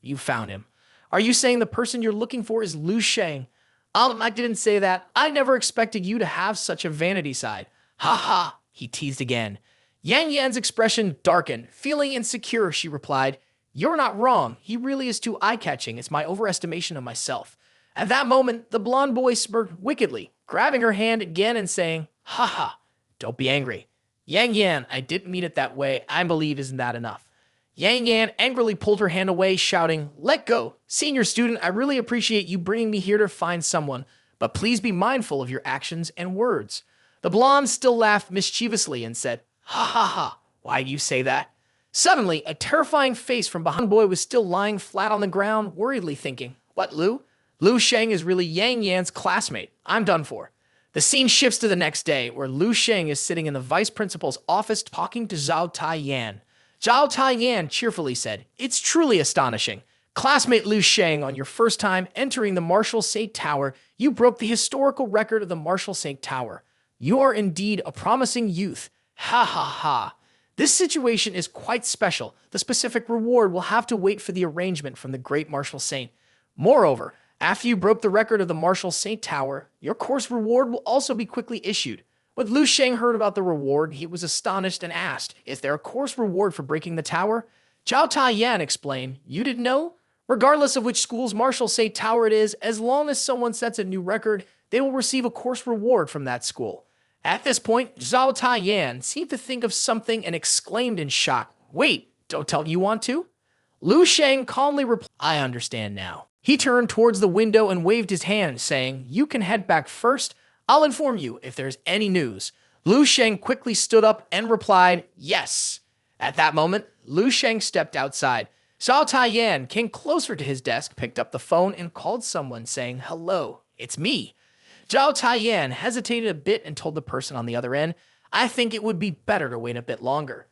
"You found him. Are you saying the person you're looking for is Lu Sheng?" "I didn't say that. I never expected you to have such a vanity side." "Ha ha," he teased again. Yang Yan's expression darkened. Feeling insecure, she replied, "You're not wrong. He really is too eye-catching. It's my overestimation of myself." At that moment, the blonde boy smirked wickedly, grabbing her hand again and saying, "Ha ha, don't be angry. Yang Yan, I didn't mean it that way. I believe isn't that enough." Yang Yan angrily pulled her hand away, shouting, "Let go. Senior student, I really appreciate you bringing me here to find someone, but please be mindful of your actions and words." The blonde still laughed mischievously and said, "Ha ha ha, why do you say that?" Suddenly, a terrifying face from behind the boy was still lying flat on the ground, worriedly thinking, "What, Lu? Lu Sheng is really Yang Yan's classmate. I'm done for." The scene shifts to the next day, where Lu Sheng is sitting in the vice principal's office talking to Zhao Taiyan. Zhao Taiyan cheerfully said, "It's truly astonishing. Classmate Lu Sheng, on your first time entering the Marshal Saint Tower, you broke the historical record of the Marshal Saint Tower. You are indeed a promising youth. Ha ha ha. This situation is quite special. The specific reward will have to wait for the arrangement from the great Marshal Saint. Moreover, after you broke the record of the Marshal Saint Tower, your course reward will also be quickly issued." When Lu Sheng heard about the reward, he was astonished and asked, "Is there a course reward for breaking the tower?" Zhao Taiyan explained, "You didn't know? Regardless of which school's Marshal Saint Tower it is, as long as someone sets a new record, they will receive a course reward from that school." At this point, Zhao Taiyan seemed to think of something and exclaimed in shock, "Wait, don't tell me you want to?" Lu Sheng calmly replied, "I understand now." He turned towards the window and waved his hand, saying, "You can head back first. I'll inform you if there's any news." Lu Sheng quickly stood up and replied, "Yes." At that moment, Lu Sheng stepped outside. Zhao Taiyan came closer to his desk, picked up the phone, and called someone, saying, "Hello, it's me." Zhao Taiyan hesitated a bit and told the person on the other end, "I think it would be better to wait a bit longer."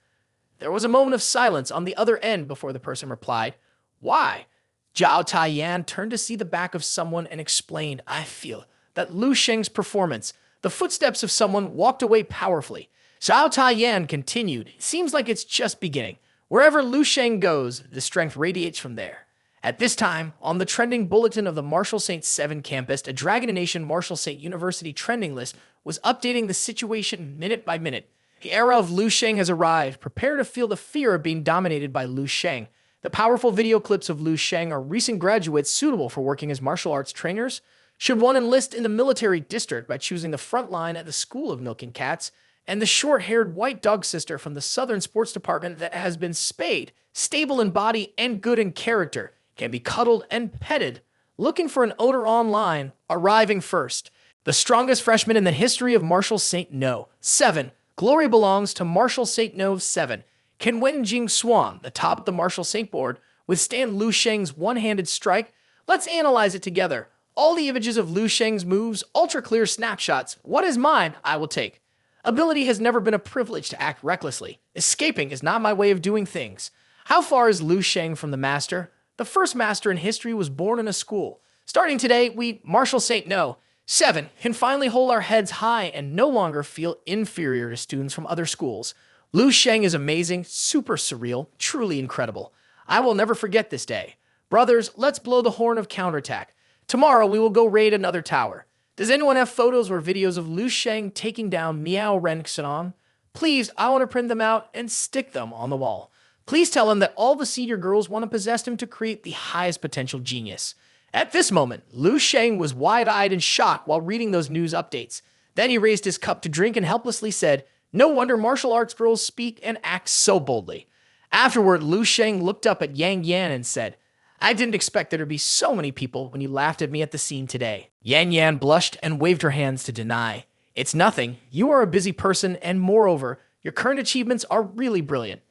There was a moment of silence on the other end before the person replied, "Why?" Zhao Taiyan turned to see the back of someone and explained, "I feel that Lu Sheng's performance." The footsteps of someone walked away powerfully. Zhao Taiyan continued, "It seems like it's just beginning. Wherever Lu Sheng goes, the strength radiates from there." At this time, on the trending bulletin of the Marshal Saint 7 campus, a Dragon Nation Marshal Saint University trending list was updating the situation minute by minute. The era of Lu Sheng has arrived. Prepare to feel the fear of being dominated by Lu Sheng. The powerful video clips of Lu Sheng are recent graduates suitable for working as martial arts trainers. Should one enlist in the military district by choosing the front line at the School of Milking Cats, and the short-haired white dog sister from the Southern Sports Department that has been spayed, stable in body and good in character, can be cuddled and petted. Looking for an odor online, arriving first. The strongest freshman in the history of Marshal Saint No. 7. Glory belongs to Marshal Saint No. 7. Can Wenjing Swan, the top of the Marshal Saint board, withstand Lu Sheng's one-handed strike? Let's analyze it together. All the images of Lu Sheng's moves, ultra-clear snapshots. What is mine, I will take. Ability has never been a privilege to act recklessly. Escaping is not my way of doing things. How far is Lu Sheng from the master? The first master in history was born in a school. Starting today, we Marshal Saint No. 7. Can finally hold our heads high and no longer feel inferior to students from other schools. Lu Sheng is amazing, super surreal, truly incredible. I will never forget this day. Brothers, let's blow the horn of counterattack. Tomorrow we will go raid another tower. Does anyone have photos or videos of Lu Sheng taking down Miao Ren Xian? Please, I want to print them out and stick them on the wall. Please tell him that all the senior girls want to possess him to create the highest potential genius. At this moment, Lu Sheng was wide-eyed in shock while reading those news updates. Then he raised his cup to drink and helplessly said, "No wonder martial arts girls speak and act so boldly." Afterward, Lu Sheng looked up at Yang Yan and said, "I didn't expect there to be so many people when you laughed at me at the scene today." Yang Yan blushed and waved her hands to deny. "It's nothing. You are a busy person, and moreover, your current achievements are really brilliant."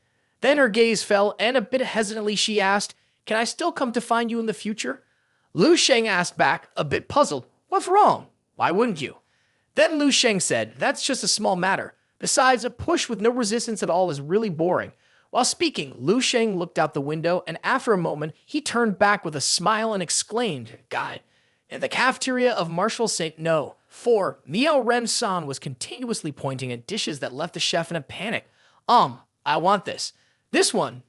Then her gaze fell, and a bit hesitantly she asked, "Can I still come to find you in the future?" Lu Sheng asked back, a bit puzzled, "What's wrong? Why wouldn't you?" Then Lu Sheng said, "That's just a small matter. Besides, a push with no resistance at all is really boring." While speaking, Lu Sheng looked out the window, and after a moment, he turned back with a smile and exclaimed, "God, in the cafeteria of Marshall St. No. 4, Miao Ren San was continuously pointing at dishes that left the chef in a panic. I want this. This one,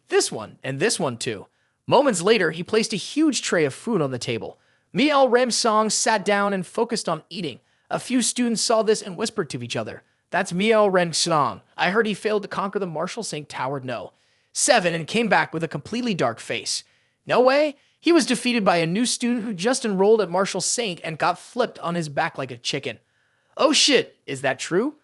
and this one too." Moments later, he placed a huge tray of food on the table. Miao Ren Song sat down and focused on eating. A few students saw this and whispered to each other, "That's Miao Ren Song. I heard he failed to conquer the Marshall St. Tower No. 7 and came back with a completely dark face. No way. He was defeated by a new student who just enrolled at Marshall St. and got flipped on his back like a chicken. Oh shit, is that true?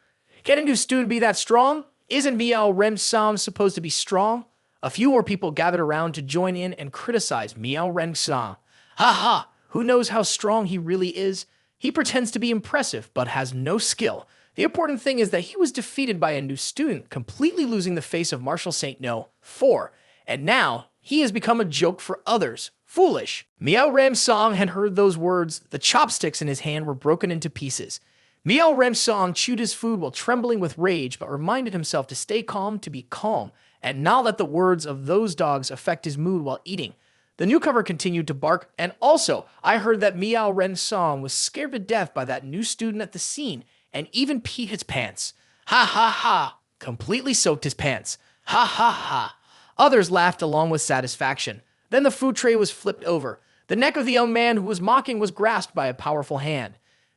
Can a new student be that strong? Isn't Miao Ren Sam supposed to be strong? A few more people gathered around to join in and criticize Miao Ren Sam. Ha ha, who knows how strong he really is? He pretends to be impressive, but has no skill. The important thing is that he was defeated by a new student, completely losing the face of Marshall St. No. 4. And now, he has become a joke for others. Foolish. Miao Ren Song had heard those words. The chopsticks in his hand were broken into pieces. Miao Ren Song chewed his food while trembling with rage, but reminded himself to stay calm, to be calm, and not let the words of those dogs affect his mood while eating. The newcomer continued to bark, and also, I heard that Miao Ren Song was scared to death by that new student at the scene, and even peed his pants. Ha ha ha! Completely soaked his pants. Ha ha ha! Others laughed along with satisfaction. Then the food tray was flipped over. The neck of the young man who was mocking was grasped by a powerful hand.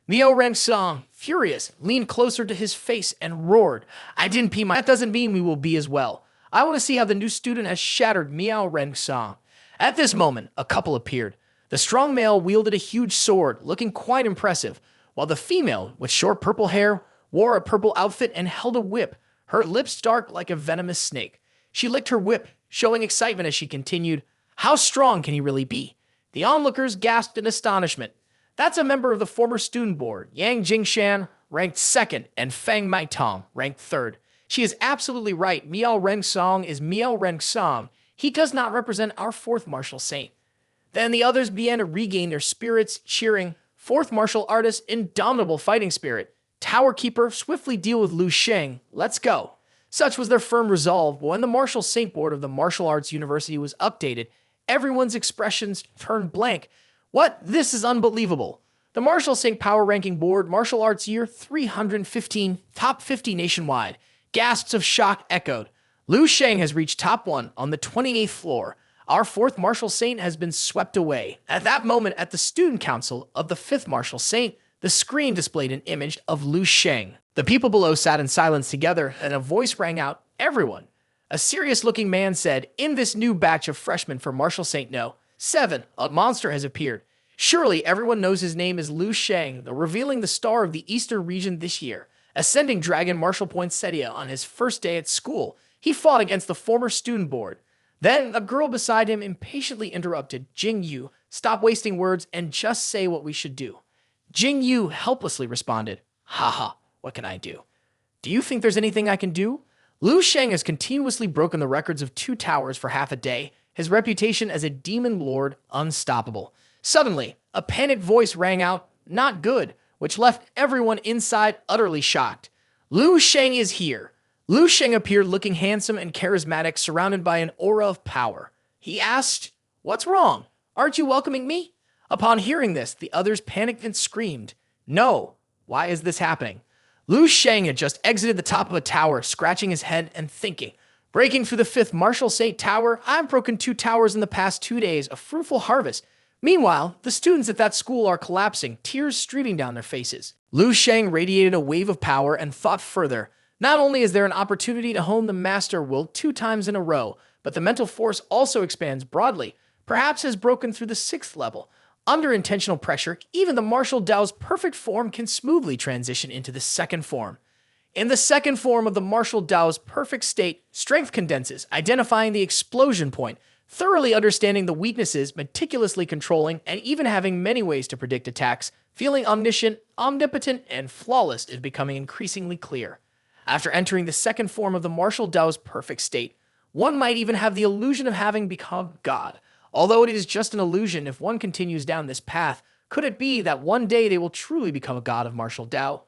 Miao Ren Song, furious, leaned closer to his face and roared, "I didn't pee my—" That doesn't mean we will be as well. I want to see how the new student has shattered Miao Ren Song. At this moment, a couple appeared. The strong male wielded a huge sword, looking quite impressive, while the female, with short purple hair, wore a purple outfit and held a whip, her lips dark like a venomous snake. She licked her whip, showing excitement as she continued, "How strong can he really be?" The onlookers gasped in astonishment. That's a member of the former student board, Yang Jingshan, ranked 2nd, and Feng Maitong, ranked 3rd. She is absolutely right. Miao Ren Song is Miao Ren Song. He does not represent our 4th martial saint. Then the others began to regain their spirits, cheering, "4th martial artist, indomitable fighting spirit. Tower keeper, swiftly deal with Lu Sheng. Let's go." Such was their firm resolve, but when the martial saint board of the martial arts university was updated, everyone's expressions turned blank. What? This is unbelievable. The Martial Saint Power Ranking Board, Martial Arts Year 315, Top 50 nationwide. Gasps of shock echoed. Lu Sheng has reached top 1 on the 28th floor. Our 4th Martial Saint has been swept away. At that moment, at the Student Council of the 5th Martial Saint, the screen displayed an image of Lu Sheng. The people below sat in silence together, and a voice rang out, "Everyone." A serious-looking man said, "In this new batch of freshmen for Martial Saint No. 7, a monster has appeared. Surely everyone knows his name is Lu Sheng, the revealing the star of the Eastern region this year. Ascending Dragon Martial Poinsettia on his first day at school, he fought against the former student board." Then a girl beside him impatiently interrupted, "Jing Yu, stop wasting words and just say what we should do." Jing Yu helplessly responded, "Haha, what can I do? Do you think there's anything I can do?" Lu Sheng has continuously broken the records of 2 towers for half a day, his reputation as a demon lord unstoppable. Suddenly, a panicked voice rang out, "Not good," which left everyone inside utterly shocked. Lu Sheng is here. Lu Sheng appeared looking handsome and charismatic, surrounded by an aura of power. He asked, "What's wrong? Aren't you welcoming me?" Upon hearing this, the others panicked and screamed. No. Why is this happening? Lu Sheng had just exited the top of a tower, scratching his head and thinking. Breaking through the 5th Martial Saint Tower, I've broken 2 towers in the past 2 days, a fruitful harvest. Meanwhile, the students at that school are collapsing, tears streaming down their faces. Lu Sheng radiated a wave of power and thought further. Not only is there an opportunity to hone the master will 2 times in a row, but the mental force also expands broadly, perhaps has broken through the 6th level. Under intentional pressure, even the martial Dao's perfect form can smoothly transition into the 2nd form. In the 2nd form of the martial Dao's perfect state, strength condenses, identifying the explosion point, thoroughly understanding the weaknesses, meticulously controlling, and even having many ways to predict attacks, feeling omniscient, omnipotent, and flawless is becoming increasingly clear. After entering the 2nd form of the martial Dao's perfect state, one might even have the illusion of having become God. Although it is just an illusion, if one continues down this path, could it be that one day they will truly become a god of martial Dao?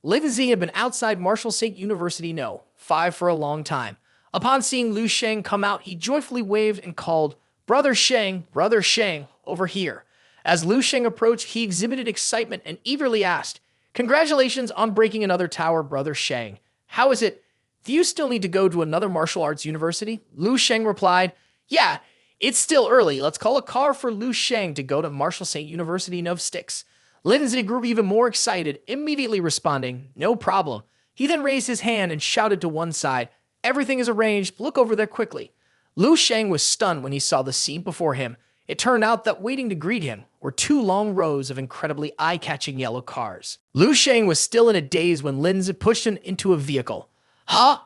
Lavency had been outside Martial Saint University No. 5 for a long time. Upon seeing Lu Sheng come out, he joyfully waved and called, Brother Sheng, over here." As Lu Sheng approached, he exhibited excitement and eagerly asked, "Congratulations on breaking another tower, Brother Sheng. How is it? Do you still need to go to another martial arts university?" Lu Sheng replied, "Yeah, it's still early. Let's call a car for Lu Sheng to go to Martial Saint University No. 6. Lindsay grew even more excited, immediately responding, "No problem." He then raised his hand and shouted to one side, "Everything is arranged. Look over there quickly." Lu Sheng was stunned when he saw the scene before him. It turned out that waiting to greet him were 2 long rows of incredibly eye-catching yellow cars. Lu Sheng was still in a daze when Lindsay pushed him into a vehicle. "Huh?"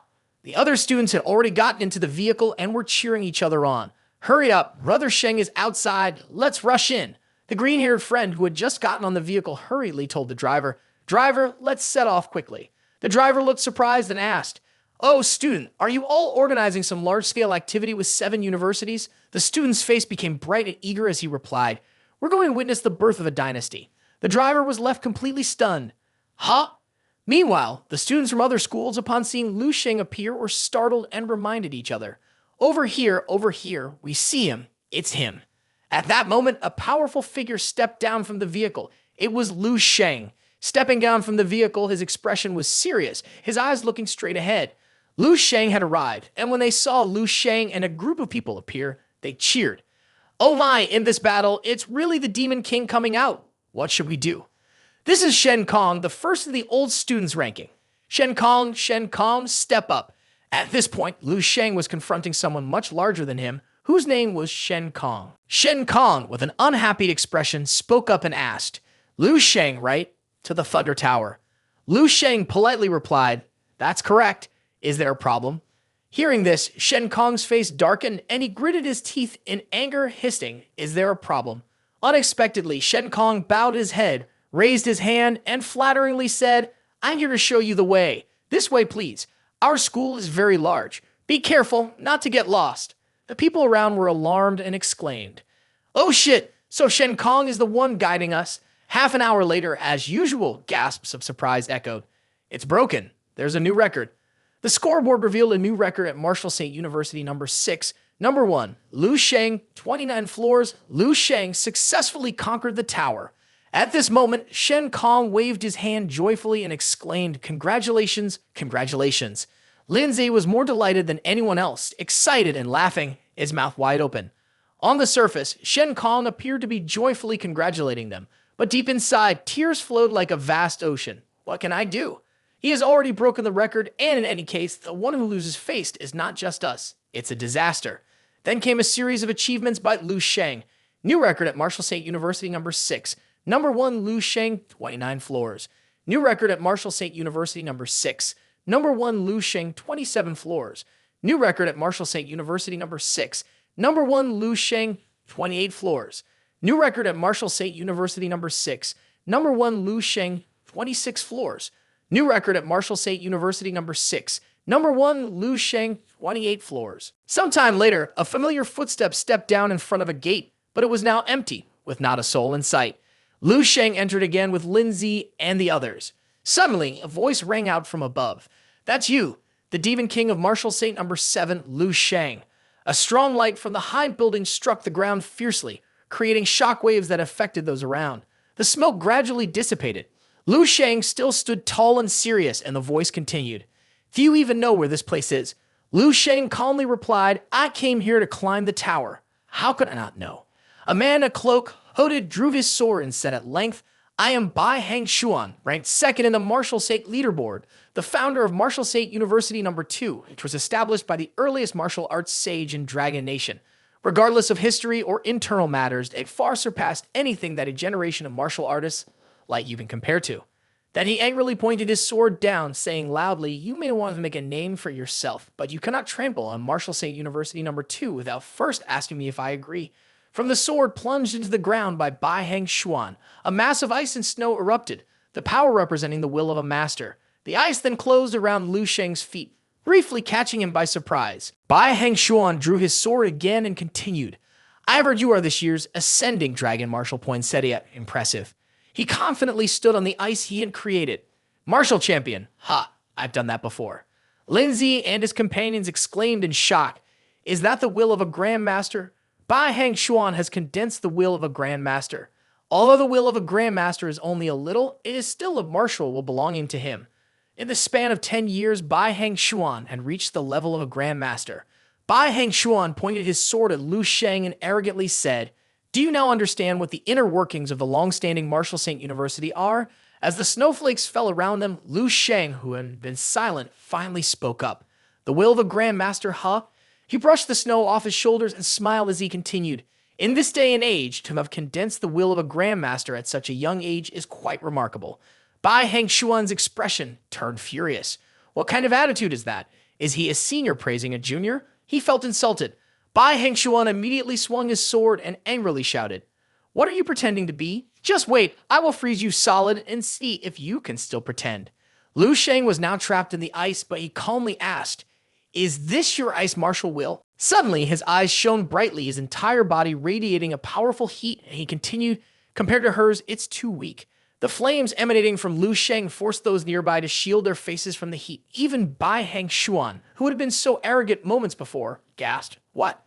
The other students had already gotten into the vehicle and were cheering each other on. "Hurry up, Brother Sheng is outside. Let's rush in." The green-haired friend who had just gotten on the vehicle hurriedly told the driver, "Driver, let's set off quickly." The driver looked surprised and asked, "Oh, student, are you all organizing some large-scale activity with 7 universities?" The student's face became bright and eager as he replied, "We're going to witness the birth of a dynasty." The driver was left completely stunned. "Huh?" Meanwhile, the students from other schools, upon seeing Lu Sheng appear, were startled and reminded each other, over here, we see him. It's him." At that moment, a powerful figure stepped down from the vehicle. It was Lu Sheng. Stepping down from the vehicle, his expression was serious, his eyes looking straight ahead. Lu Sheng had arrived, and when they saw Lu Sheng and a group of people appear, they cheered. "Oh my, in this battle, it's really the Demon King coming out. What should we do?" "This is Shen Kong, the first of the old students ranking. Shen Kong, step up." At this point, Lu Sheng was confronting someone much larger than him, whose name was Shen Kong. Shen Kong, with an unhappy expression, spoke up and asked, "Lu Sheng, right? To the Thunder Tower." Lu Sheng politely replied, "That's correct. Is there a problem?" Hearing this, Shen Kong's face darkened and he gritted his teeth in anger, hissing, "Is there a problem?" Unexpectedly, Shen Kong bowed his head, raised his hand, and flatteringly said, "I'm here to show you the way. This way, please. Our school is very large. Be careful not to get lost." The people around were alarmed and exclaimed, "Oh shit, so Shen Kong is the one guiding us." Half an hour later, as usual, gasps of surprise echoed. "It's broken. There's a new record." The scoreboard revealed a new record at Martial Saint University No. 6. Number 1, Lu Sheng, 29 floors. Lu Sheng successfully conquered the tower. At this moment, Shen Kong waved his hand joyfully and exclaimed, "Congratulations, congratulations." Lindsay was more delighted than anyone else, excited and laughing, his mouth wide open. On the surface, Shen Kong appeared to be joyfully congratulating them, but deep inside, tears flowed like a vast ocean. What can I do? He has already broken the record, and in any case, the one who loses face is not just us. It's a disaster. Then came a series of achievements by Lu Sheng. New record at Martial Saint University No. 6. Number 1, Lu Sheng, 29 floors. New record at Martial Saint University No. 6. Number 1, Lu Sheng, 27 floors. New record at Martial Saint University No. 6. Number 1, Lu Sheng, 28 floors. New record at Martial Saint University No. 6. Number 1, Lu Sheng, 26 floors. New record at Martial Saint University No. 6. Number 1, Lu Sheng, 28 floors. Sometime later, a familiar footstep stepped down in front of a gate, but it was now empty, with not a soul in sight. Lu Sheng entered again with Lindsay and the others. Suddenly, a voice rang out from above. "That's you, the Demon King of Martial Saint No. 7, Lu Sheng." A strong light from the high building struck the ground fiercely, creating shockwaves that affected those around. The smoke gradually dissipated. Lu Sheng still stood tall and serious, and the voice continued. Few even know where this place is. Lu Sheng calmly replied, I came here to climb the tower. How could I not know? A man in a cloak, hooded, drew his sword and said at length, I am Bai Hang Xuan, ranked second in the Martial State leaderboard, the founder of Martial State University No. 2, which was established by the earliest martial arts sage in Dragon Nation. Regardless of history or internal matters, it far surpassed anything that a generation of martial artists like you can compare to. Then he angrily pointed his sword down, saying loudly, You may want to make a name for yourself, but you cannot trample on Martial State University No. 2 without first asking me if I agree. From the sword plunged into the ground by Bai Hang Xuan, a mass of ice and snow erupted, the power representing the will of a master. The ice then closed around Lu Sheng's feet, briefly catching him by surprise. Bai Hang Xuan drew his sword again and continued. I've heard you are this year's ascending dragon, martial poinsettia. Impressive. He confidently stood on the ice he had created. Martial champion. Ha, I've done that before. Lindsay and his companions exclaimed in shock. Is that the will of a grandmaster? Bai Hang Xuan has condensed the will of a grandmaster. Although the will of a grandmaster is only a little, it is still a martial will belonging to him. In the span of 10 years, Bai Hang Xuan had reached the level of a grandmaster. Bai Hang Xuan pointed his sword at Lu Sheng and arrogantly said, Do you now understand what the inner workings of the long-standing Martial Saint University are? As the snowflakes fell around him, Lu Sheng, who had been silent, finally spoke up. The will of a grandmaster, huh? He brushed the snow off his shoulders and smiled as he continued. In this day and age, to have condensed the will of a grandmaster at such a young age is quite remarkable. Bai Hang Xuan's expression turned furious. What kind of attitude is that? Is he a senior praising a junior? He felt insulted. Bai Hang Xuan immediately swung his sword and angrily shouted, What are you pretending to be? Just wait, I will freeze you solid and see if you can still pretend. Lu Sheng was now trapped in the ice, but he calmly asked, Is this your ice martial will? Suddenly, his eyes shone brightly, his entire body radiating a powerful heat, and he continued, Compared to hers, it's too weak. The flames emanating from Lu Sheng forced those nearby to shield their faces from the heat. Even Bai Hang Xuan, who had been so arrogant moments before, gasped, What?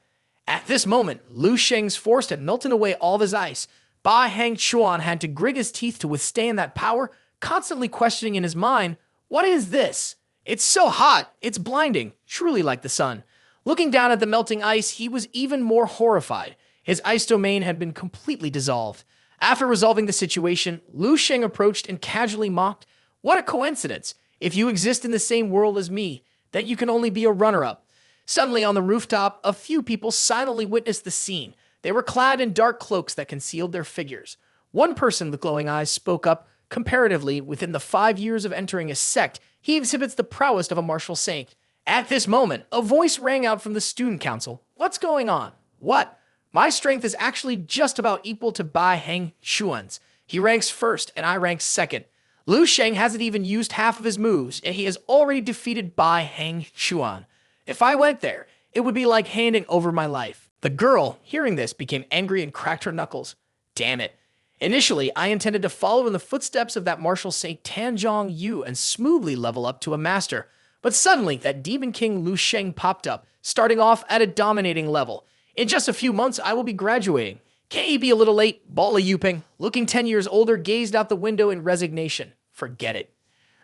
At this moment, Lu Sheng's force had melted away all of his ice. Bai Hang Xuan had to grit his teeth to withstand that power, constantly questioning in his mind, What is this? It's so hot, it's blinding, truly like the sun. Looking down at the melting ice, he was even more horrified. His ice domain had been completely dissolved. After resolving the situation, Lu Sheng approached and casually mocked, What a coincidence, if you exist in the same world as me, that you can only be a runner-up. Suddenly on the rooftop, a few people silently witnessed the scene. They were clad in dark cloaks that concealed their figures. One person with glowing eyes spoke up, Comparatively, within the 5 years of entering a sect, he exhibits the prowess of a martial saint. At this moment, a voice rang out from the student council. What's going on? What? My strength is actually just about equal to Bai Hang Xuan's. He ranks first, and I rank second. Lu Sheng hasn't even used half of his moves, and he has already defeated Bai Hang Xuan. If I went there, it would be like handing over my life. The girl, hearing this, became angry and cracked her knuckles. Damn it. Initially, I intended to follow in the footsteps of that martial saint Tanzhong Yu and smoothly level up to a master. But suddenly, that demon king Lu Sheng popped up, starting off at a dominating level. In just a few months, I will be graduating. Can't you be a little late? Bala Yuping, looking 10 years older, gazed out the window in resignation. Forget it.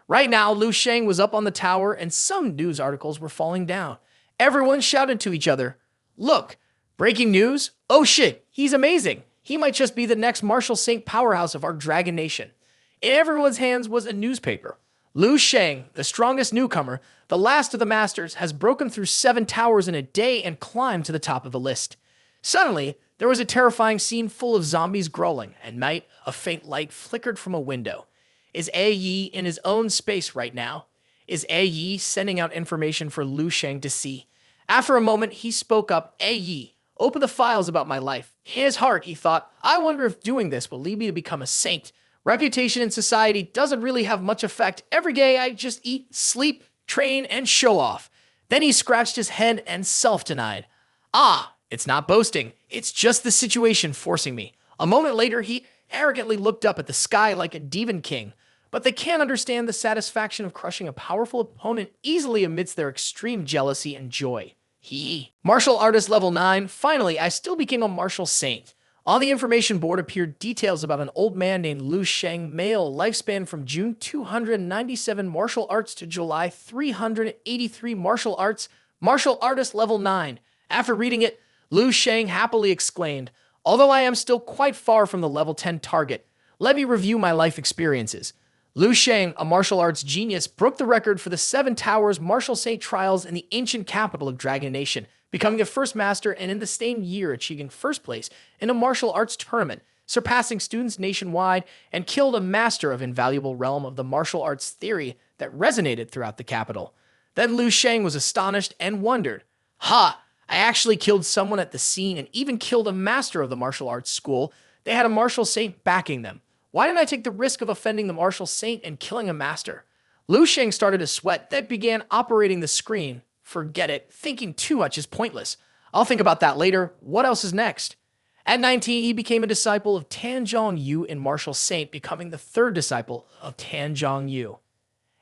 Right now, Lu Sheng was up on the tower and some news articles were falling down. Everyone shouted to each other, Look, breaking news? Oh shit, he's amazing. He might just be the next martial saint powerhouse of our Dragon Nation. In everyone's hands was a newspaper. Lu Sheng, the strongest newcomer, the last of the masters, has broken through 7 towers in a day and climbed to the top of the list. Suddenly, there was a terrifying scene full of zombies growling. At night, a faint light flickered from a window. Is A Yi in his own space right now? Is A Yi sending out information for Lu Sheng to see? After a moment, he spoke up, A Yi, open the files about my life. In his heart, he thought, I wonder if doing this will lead me to become a saint. Reputation in society doesn't really have much effect. Every day I just eat, sleep, train, and show off. Then he scratched his head and self-denied. Ah, it's not boasting. It's just the situation forcing me. A moment later, he arrogantly looked up at the sky like a demon king. But they can't understand the satisfaction of crushing a powerful opponent easily amidst their extreme jealousy and joy. Martial artist level 9, finally I still became a martial saint. On the information board appeared details about an old man named Lu Sheng, male, lifespan from June 297 martial arts to July 383 martial arts, martial artist level 9. After reading it, Lu Sheng happily exclaimed, "Although I am still quite far from the level 10 target, let me review my life experiences." Lu Sheng, a martial arts genius, broke the record for the Seven Towers Martial Saint Trials in the ancient capital of Dragon Nation, becoming the first master and in the same year achieving first place in a martial arts tournament, surpassing students nationwide, and killed a master of invaluable realm of the martial arts theory that resonated throughout the capital. Then Lu Sheng was astonished and wondered, "Ha! I actually killed someone at the scene and even killed a master of the martial arts school. They had a martial saint backing them. Why didn't I take the risk of offending the martial saint and killing a master?" Lu Sheng started to sweat, then began operating the screen. Forget it. Thinking too much is pointless. I'll think about that later. What else is next? At 19, he became a disciple of Tan Zhongyu in Martial Saint, becoming the third disciple of Tan Zhongyu.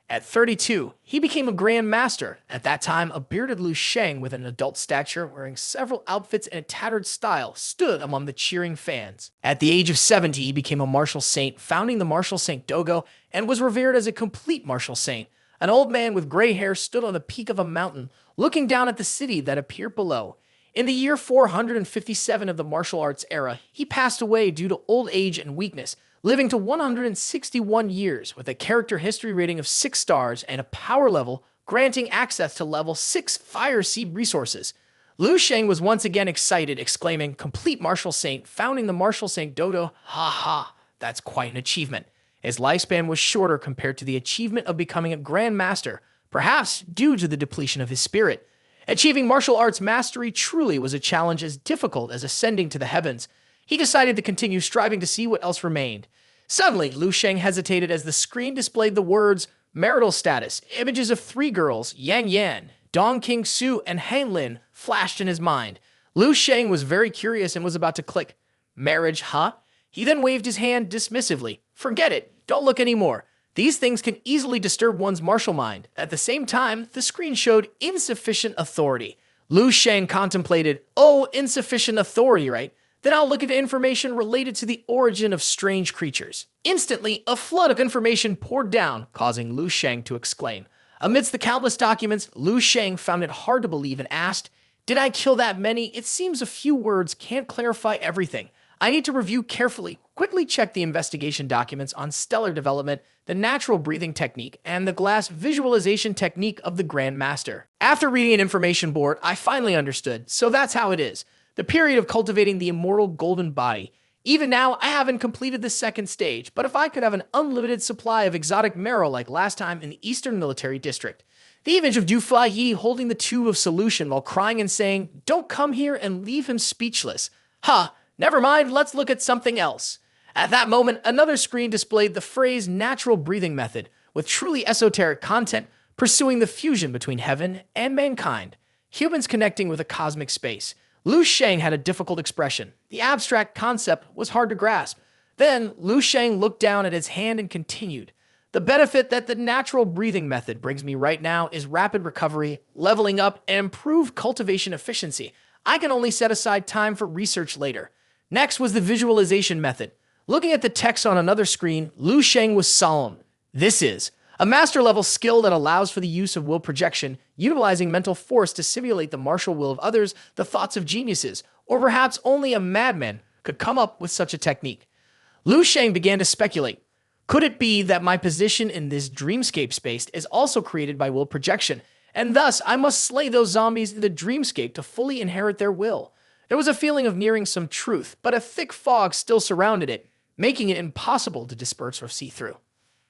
At 32, he became a Grand Master. At that time, a bearded Lu Sheng with an adult stature, wearing several outfits and a tattered style, stood among the cheering fans. At the age of 70, he became a Martial Saint, founding the Martial Saint Dojo, and was revered as a complete Martial Saint. An old man with gray hair stood on the peak of a mountain, looking down at the city that appeared below. In the year 457 of the martial arts era, he passed away due to old age and weakness, living to 161 years with a character history rating of 6 stars and a power level granting access to level 6 fire seed resources. Lu Sheng was once again excited, exclaiming, "Complete Martial Saint, founding the Martial Saint Dojo, ha ha, that's quite an achievement." His lifespan was shorter compared to the achievement of becoming a Grand Master, perhaps due to the depletion of his spirit. Achieving martial arts mastery truly was a challenge as difficult as ascending to the heavens. He decided to continue striving to see what else remained. Suddenly, Lu Sheng hesitated as the screen displayed the words marital status. Images of 3 girls, Yang Yan, Dong King Su, and Han Lin, flashed in his mind. Lu Sheng was very curious and was about to click marriage, huh? He then waved his hand dismissively. Forget it, don't look anymore. These things can easily disturb one's martial mind. At the same time, the screen showed insufficient authority. Lu Sheng contemplated, oh, insufficient authority, right? Then I'll look into information related to the origin of strange creatures. Instantly, a flood of information poured down, causing Lu Sheng to exclaim. Amidst the countless documents, Lu Sheng found it hard to believe and asked, "Did I kill that many? It seems a few words can't clarify everything. I need to review carefully, quickly check the investigation documents on stellar development, the natural breathing technique, and the glass visualization technique of the Grand Master." After reading an information board, I finally understood, so that's how it is. The period of cultivating the immortal golden body. Even now, I haven't completed the second stage, but if I could have an unlimited supply of exotic marrow like last time in the Eastern Military District. The image of Du Fa Yi holding the tube of solution while crying and saying, "Don't come here," and leave him speechless. Never mind, let's look at something else. At that moment, another screen displayed the phrase natural breathing method, with truly esoteric content pursuing the fusion between heaven and mankind. Humans connecting with a cosmic space. Lu Sheng had a difficult expression. The abstract concept was hard to grasp. Then, Lu Sheng looked down at his hand and continued. The benefit that the natural breathing method brings me right now is rapid recovery, leveling up, and improved cultivation efficiency. I can only set aside time for research later. Next was the visualization method. Looking at the text on another screen, Lu Sheng was solemn. This is a master-level skill that allows for the use of will projection, utilizing mental force to simulate the martial will of others, the thoughts of geniuses, or perhaps only a madman could come up with such a technique. Lu Sheng began to speculate. Could it be that my position in this dreamscape space is also created by will projection, and thus I must slay those zombies in the dreamscape to fully inherit their will? There was a feeling of nearing some truth, but a thick fog still surrounded it, making it impossible to disperse or see through.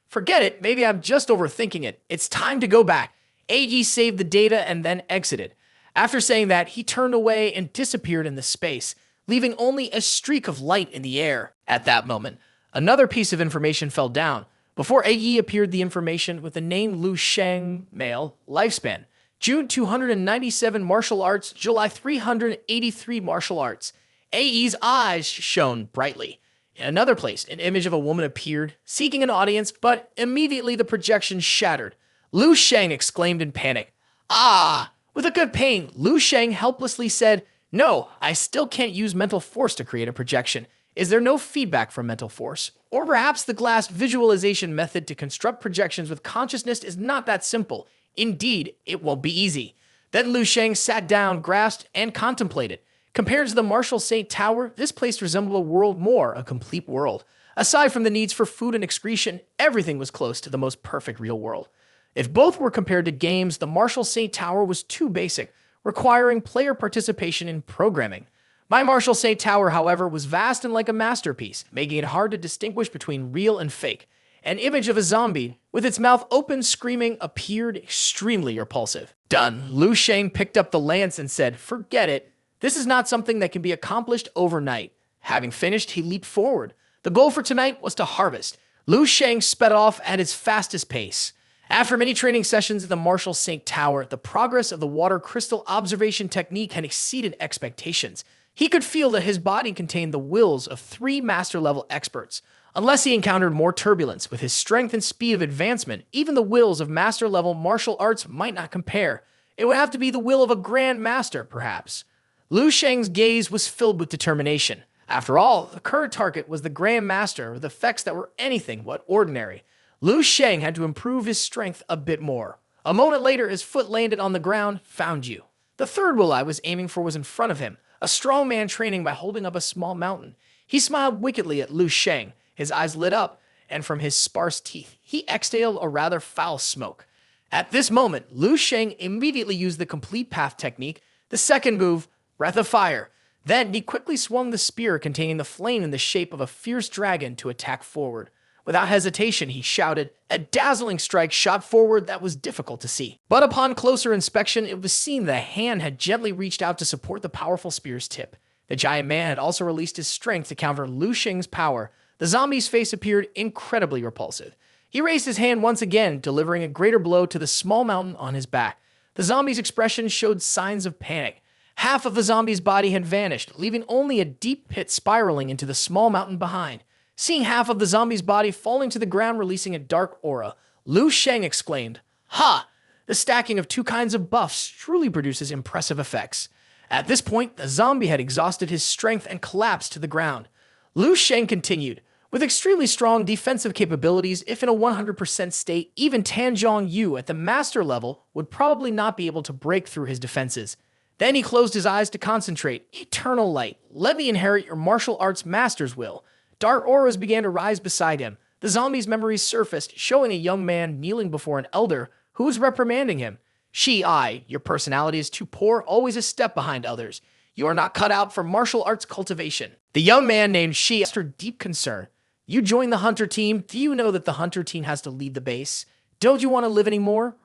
Forget it, maybe I'm just overthinking it. It's time to go back. AG saved the data and then exited. After saying that, he turned away and disappeared in the space, leaving only a streak of light in the air. At that moment, another piece of information fell down. Before AE appeared the information with the name Lu Sheng, male, lifespan, June 297 martial arts, July 383 martial arts. AE's eyes shone brightly. In another place, an image of a woman appeared, seeking an audience, but immediately the projection shattered. Lu Sheng exclaimed in panic. "Ah!" With a good pain, Lu Sheng helplessly said, No, I still can't use mental force to create a projection. Is there no feedback from mental force? Or perhaps the glass visualization method to construct projections with consciousness is not that simple. Indeed, it won't be easy. Then Lu Sheng sat down, grasped, and contemplated. Compared to the Marshall St. Tower, this place resembled a world more, a complete world. Aside from the needs for food and excretion, everything was close to the most perfect real world. If both were compared to games, the Marshall St. Tower was too basic, requiring player participation in programming. My Marshall St. Tower, however, was vast and like a masterpiece, making it hard to distinguish between real and fake. An image of a zombie, with its mouth open, screaming, appeared extremely repulsive. Done. Lu Sheng picked up the lance and said, "Forget it. This is not something that can be accomplished overnight." Having finished, he leaped forward. The goal for tonight was to harvest. Lu Sheng sped off at his fastest pace. After many training sessions in the Marshall St. Tower, the progress of the water crystal observation technique had exceeded expectations. He could feel that his body contained the wills of 3 master-level experts. Unless he encountered more turbulence, with his strength and speed of advancement, even the wills of master-level martial arts might not compare. It would have to be the will of a grand master, perhaps. Lu Sheng's gaze was filled with determination. After all, the current target was the Grand Master with effects that were anything but ordinary. Lu Sheng had to improve his strength a bit more. A moment later, his foot landed on the ground, found you. The third will I was aiming for was in front of him, a strong man training by holding up a small mountain. He smiled wickedly at Lu Sheng, his eyes lit up, and from his sparse teeth, he exhaled a rather foul smoke. At this moment, Lu Sheng immediately used the complete path technique, the second move, Breath of Fire. Then he quickly swung the spear containing the flame in the shape of a fierce dragon to attack forward. Without hesitation, he shouted. A dazzling strike shot forward that was difficult to see. But upon closer inspection, it was seen that a hand had gently reached out to support the powerful spear's tip. The giant man had also released his strength to counter Lu Sheng's power. The zombie's face appeared incredibly repulsive. He raised his hand once again, delivering a greater blow to the small mountain on his back. The zombie's expression showed signs of panic. Half of the zombie's body had vanished, leaving only a deep pit spiraling into the small mountain behind. Seeing half of the zombie's body falling to the ground, releasing a dark aura, Lu Sheng exclaimed, "Ha! The stacking of 2 kinds of buffs truly produces impressive effects." At this point, the zombie had exhausted his strength and collapsed to the ground. Lu Sheng continued, "With extremely strong defensive capabilities, if in a 100% state, even Tanjong Yu at the master level would probably not be able to break through his defenses." Then he closed his eyes to concentrate. "Eternal light, let me inherit your martial arts master's will." Dark auras began to rise beside him. The zombie's memories surfaced, showing a young man kneeling before an elder who was reprimanding him. "Shi-I, your personality is too poor, always a step behind others. You are not cut out for martial arts cultivation." The young man named Shi asked her deep concern. "You joined the hunter team. Do you know that the hunter team has to lead the base? Don't you want to live anymore?"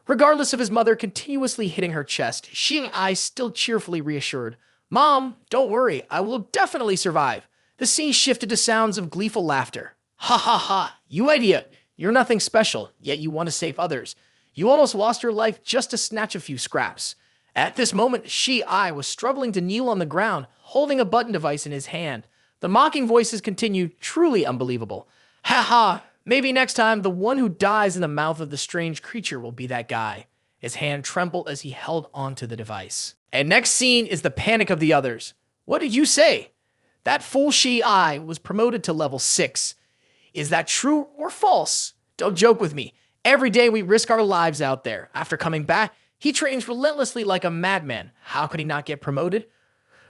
Regardless of his mother continuously hitting her chest, Shi-I still cheerfully reassured, "Mom, don't worry, I will definitely survive." The scene shifted to sounds of gleeful laughter. "Ha ha ha, you idiot! You're nothing special, yet you want to save others. You almost lost your life just to snatch a few scraps." At this moment, Shi-I was struggling to kneel on the ground, holding a button device in his hand. The mocking voices continued, truly unbelievable. "Ha ha! Maybe next time, the one who dies in the mouth of the strange creature will be that guy." His hand trembled as he held onto the device. And next scene is the panic of the others. "What did you say?" "That fool Shi-I was promoted to level 6. Is that true or false? Don't joke with me. Every day we risk our lives out there. After coming back, he trains relentlessly like a madman. How could he not get promoted?"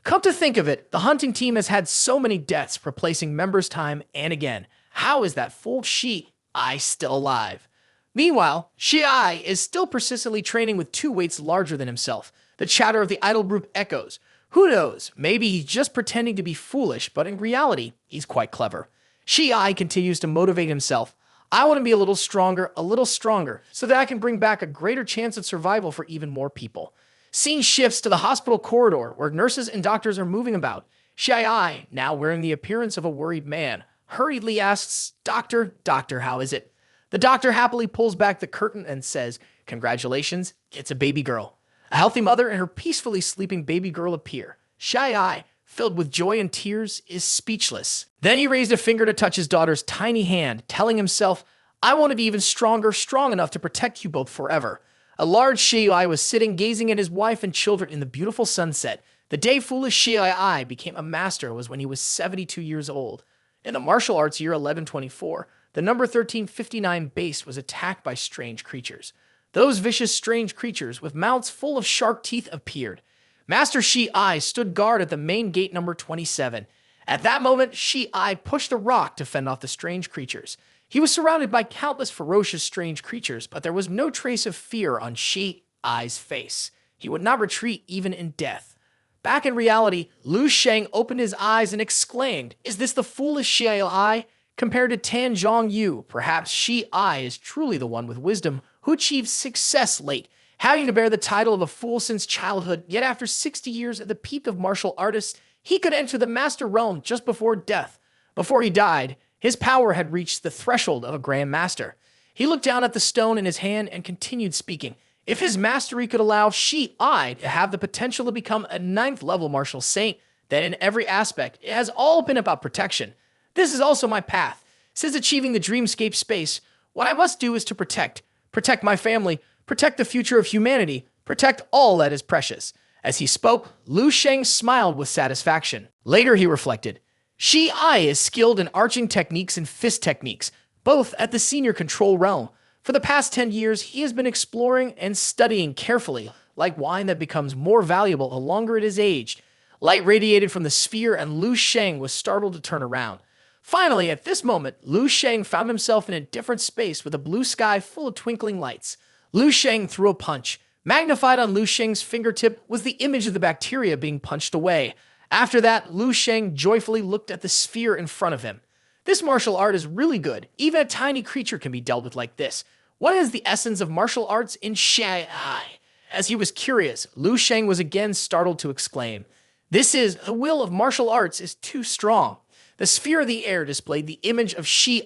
Come to think of it, the hunting team has had so many deaths, replacing members time and again. How is that fool Shi-I still alive? Meanwhile, Shi-I is still persistently training with 2 weights larger than himself. The chatter of the idol group echoes. Who knows, maybe he's just pretending to be foolish, but in reality, he's quite clever. Shi-I continues to motivate himself. "I want to be a little stronger, so that I can bring back a greater chance of survival for even more people." Scene shifts to the hospital corridor, where nurses and doctors are moving about. Shi-I, now wearing the appearance of a worried man, hurriedly asks, Doctor, how is it?" The doctor happily pulls back the curtain and says, "Congratulations, it's a baby girl." A healthy mother and her peacefully sleeping baby girl appear. Shi-I, filled with joy and tears, is speechless. Then he raised a finger to touch his daughter's tiny hand, telling himself, "I want to be even stronger, strong enough to protect you both forever." A large Shi-I was sitting gazing at his wife and children in the beautiful sunset. The day foolish Shii became a master was when he was 72 years old. In the martial arts year 1124, the number 1359 base was attacked by strange creatures. Those vicious strange creatures with mouths full of shark teeth appeared. Master Shii stood guard at the main gate number 27. At that moment, Shii pushed a rock to fend off the strange creatures. He was surrounded by countless ferocious strange creatures, but there was no trace of fear on Shii's face. He would not retreat even in death. Back in reality, Lu Sheng opened his eyes and exclaimed, "Is this the foolish Shii? Compared to Tan Zhongyu, perhaps Shii is truly the one with wisdom who achieved success late, having to bear the title of a fool since childhood, yet after 60 years at the peak of martial artists, he could enter the master realm just before death. Before he died, his power had reached the threshold of a grand master." He looked down at the stone in his hand and continued speaking. If his mastery could allow Shii to have the potential to become a 9th level martial saint, then in every aspect, it has all been about protection. This is also my path. Since achieving the dreamscape space, what I must do is to protect my family, protect the future of humanity, protect all that is precious. As he spoke, Lu Sheng smiled with satisfaction. Later he reflected, Shii is skilled in arching techniques and fist techniques, both at the senior control realm. For the past 10 years, he has been exploring and studying carefully, like wine that becomes more valuable the longer it is aged. Light radiated from the sphere and Lu Sheng was startled to turn around. Finally, at this moment, Lu Sheng found himself in a different space with a blue sky full of twinkling lights. Lu Sheng threw a punch. Magnified on Lu Sheng's fingertip was the image of the bacteria being punched away. After that, Lu Sheng joyfully looked at the sphere in front of him. This martial art is really good. Even a tiny creature can be dealt with like this. What is the essence of martial arts in Shii? As he was curious, Lu Sheng was again startled to exclaim, the will of martial arts is too strong." The sphere of the air displayed the image of Shii,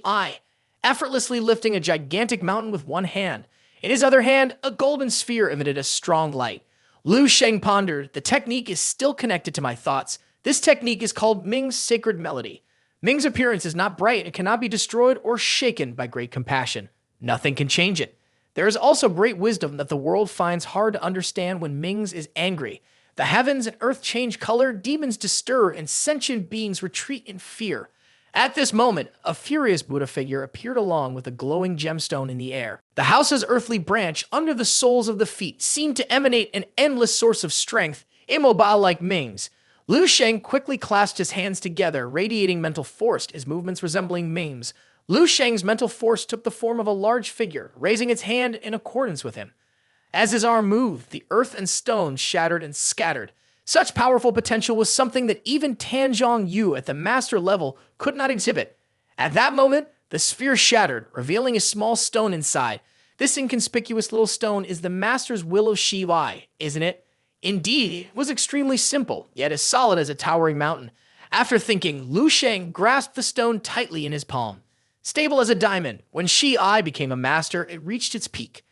effortlessly lifting a gigantic mountain with one hand. In his other hand, a golden sphere emitted a strong light. Lu Sheng pondered, "The technique is still connected to my thoughts. This technique is called Ming's Sacred Melody. Ming's appearance is not bright and cannot be destroyed or shaken by great compassion. Nothing can change it. There is also great wisdom that the world finds hard to understand when Ming's is angry. The heavens and earth change color, demons disturb, and sentient beings retreat in fear." At this moment, a furious Buddha figure appeared along with a glowing gemstone in the air. The house's earthly branch, under the soles of the feet, seemed to emanate an endless source of strength, immobile like Ming's. Lu Sheng quickly clasped his hands together, radiating mental force, his movements resembling Ming's. Lu Sheng's mental force took the form of a large figure, raising its hand in accordance with him. As his arm moved, the earth and stones shattered and scattered. Such powerful potential was something that even Tan Zhongyu at the master level could not exhibit. At that moment, the sphere shattered, revealing a small stone inside. This inconspicuous little stone is the master's will of Shii, isn't it? Indeed, it was extremely simple, yet as solid as a towering mountain. After thinking, Lu Sheng grasped the stone tightly in his palm. Stable as a diamond, when Shii became a master, it reached its peak.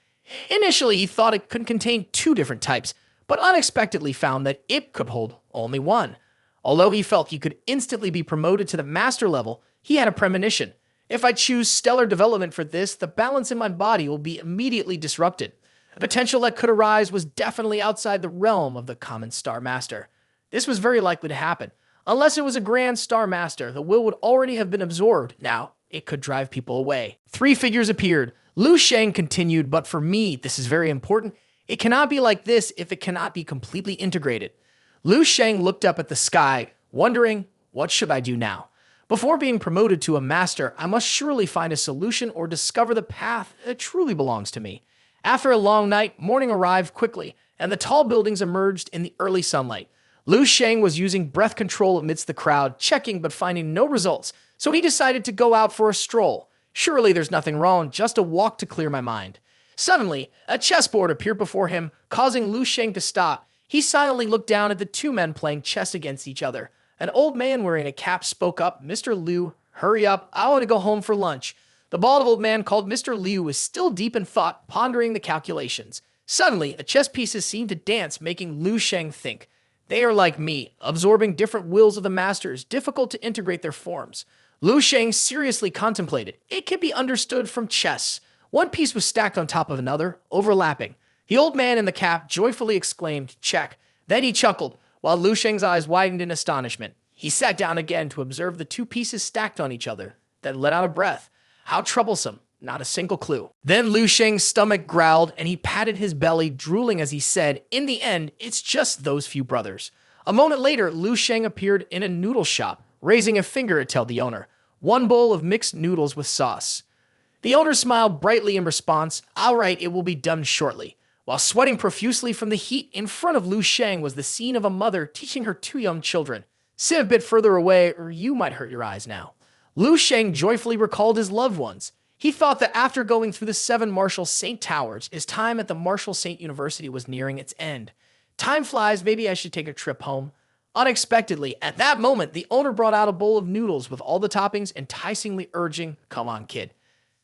Initially, he thought it could contain 2 different types, but unexpectedly found that it could hold only one. Although he felt he could instantly be promoted to the master level, he had a premonition. If I choose stellar development for this, the balance in my body will be immediately disrupted. The potential that could arise was definitely outside the realm of the common Star Master. This was very likely to happen. Unless it was a Grand Star Master, the will would already have been absorbed. Now, it could drive people away. 3 figures appeared. Lu Sheng continued, "But for me, this is very important. It cannot be like this if it cannot be completely integrated." Lu Sheng looked up at the sky, wondering, what should I do now? Before being promoted to a master, I must surely find a solution or discover the path that truly belongs to me. After a long night, morning arrived quickly, and the tall buildings emerged in the early sunlight. Lu Sheng was using breath control amidst the crowd, checking but finding no results, so he decided to go out for a stroll. Surely there's nothing wrong, just a walk to clear my mind. Suddenly, a chessboard appeared before him, causing Lu Sheng to stop. He silently looked down at the 2 men playing chess against each other. An old man wearing a cap spoke up, "Mr. Liu, hurry up, I want to go home for lunch." The bald old man called Mr. Liu was still deep in thought, pondering the calculations. Suddenly, the chess pieces seemed to dance, making Lu Sheng think. They are like me, absorbing different wills of the masters, difficult to integrate their forms. Lu Sheng seriously contemplated. It can be understood from chess. One piece was stacked on top of another, overlapping. The old man in the cap joyfully exclaimed, "Check." Then he chuckled. while Lu Sheng's eyes widened in astonishment. He sat down again to observe the two pieces stacked on each other, then let out a breath. How troublesome. Not a single clue. Then Lu Sheng's stomach growled, and he patted his belly, drooling as he said, in the end, it's just those few brothers. A moment later, Lu Sheng appeared in a noodle shop, raising a finger to tell the owner, 1 bowl of mixed noodles with sauce. The owner smiled brightly in response, all right, it will be done shortly. While sweating profusely from the heat, in front of Lu Sheng was the scene of a mother teaching her 2 young children. Sit a bit further away, or you might hurt your eyes now. Lu Sheng joyfully recalled his loved ones. He thought that after going through the 7 Martial Saint Towers, his time at the Martial Saint University was nearing its end. Time flies, maybe I should take a trip home. Unexpectedly, at that moment, the owner brought out a bowl of noodles with all the toppings, enticingly urging, come on, kid.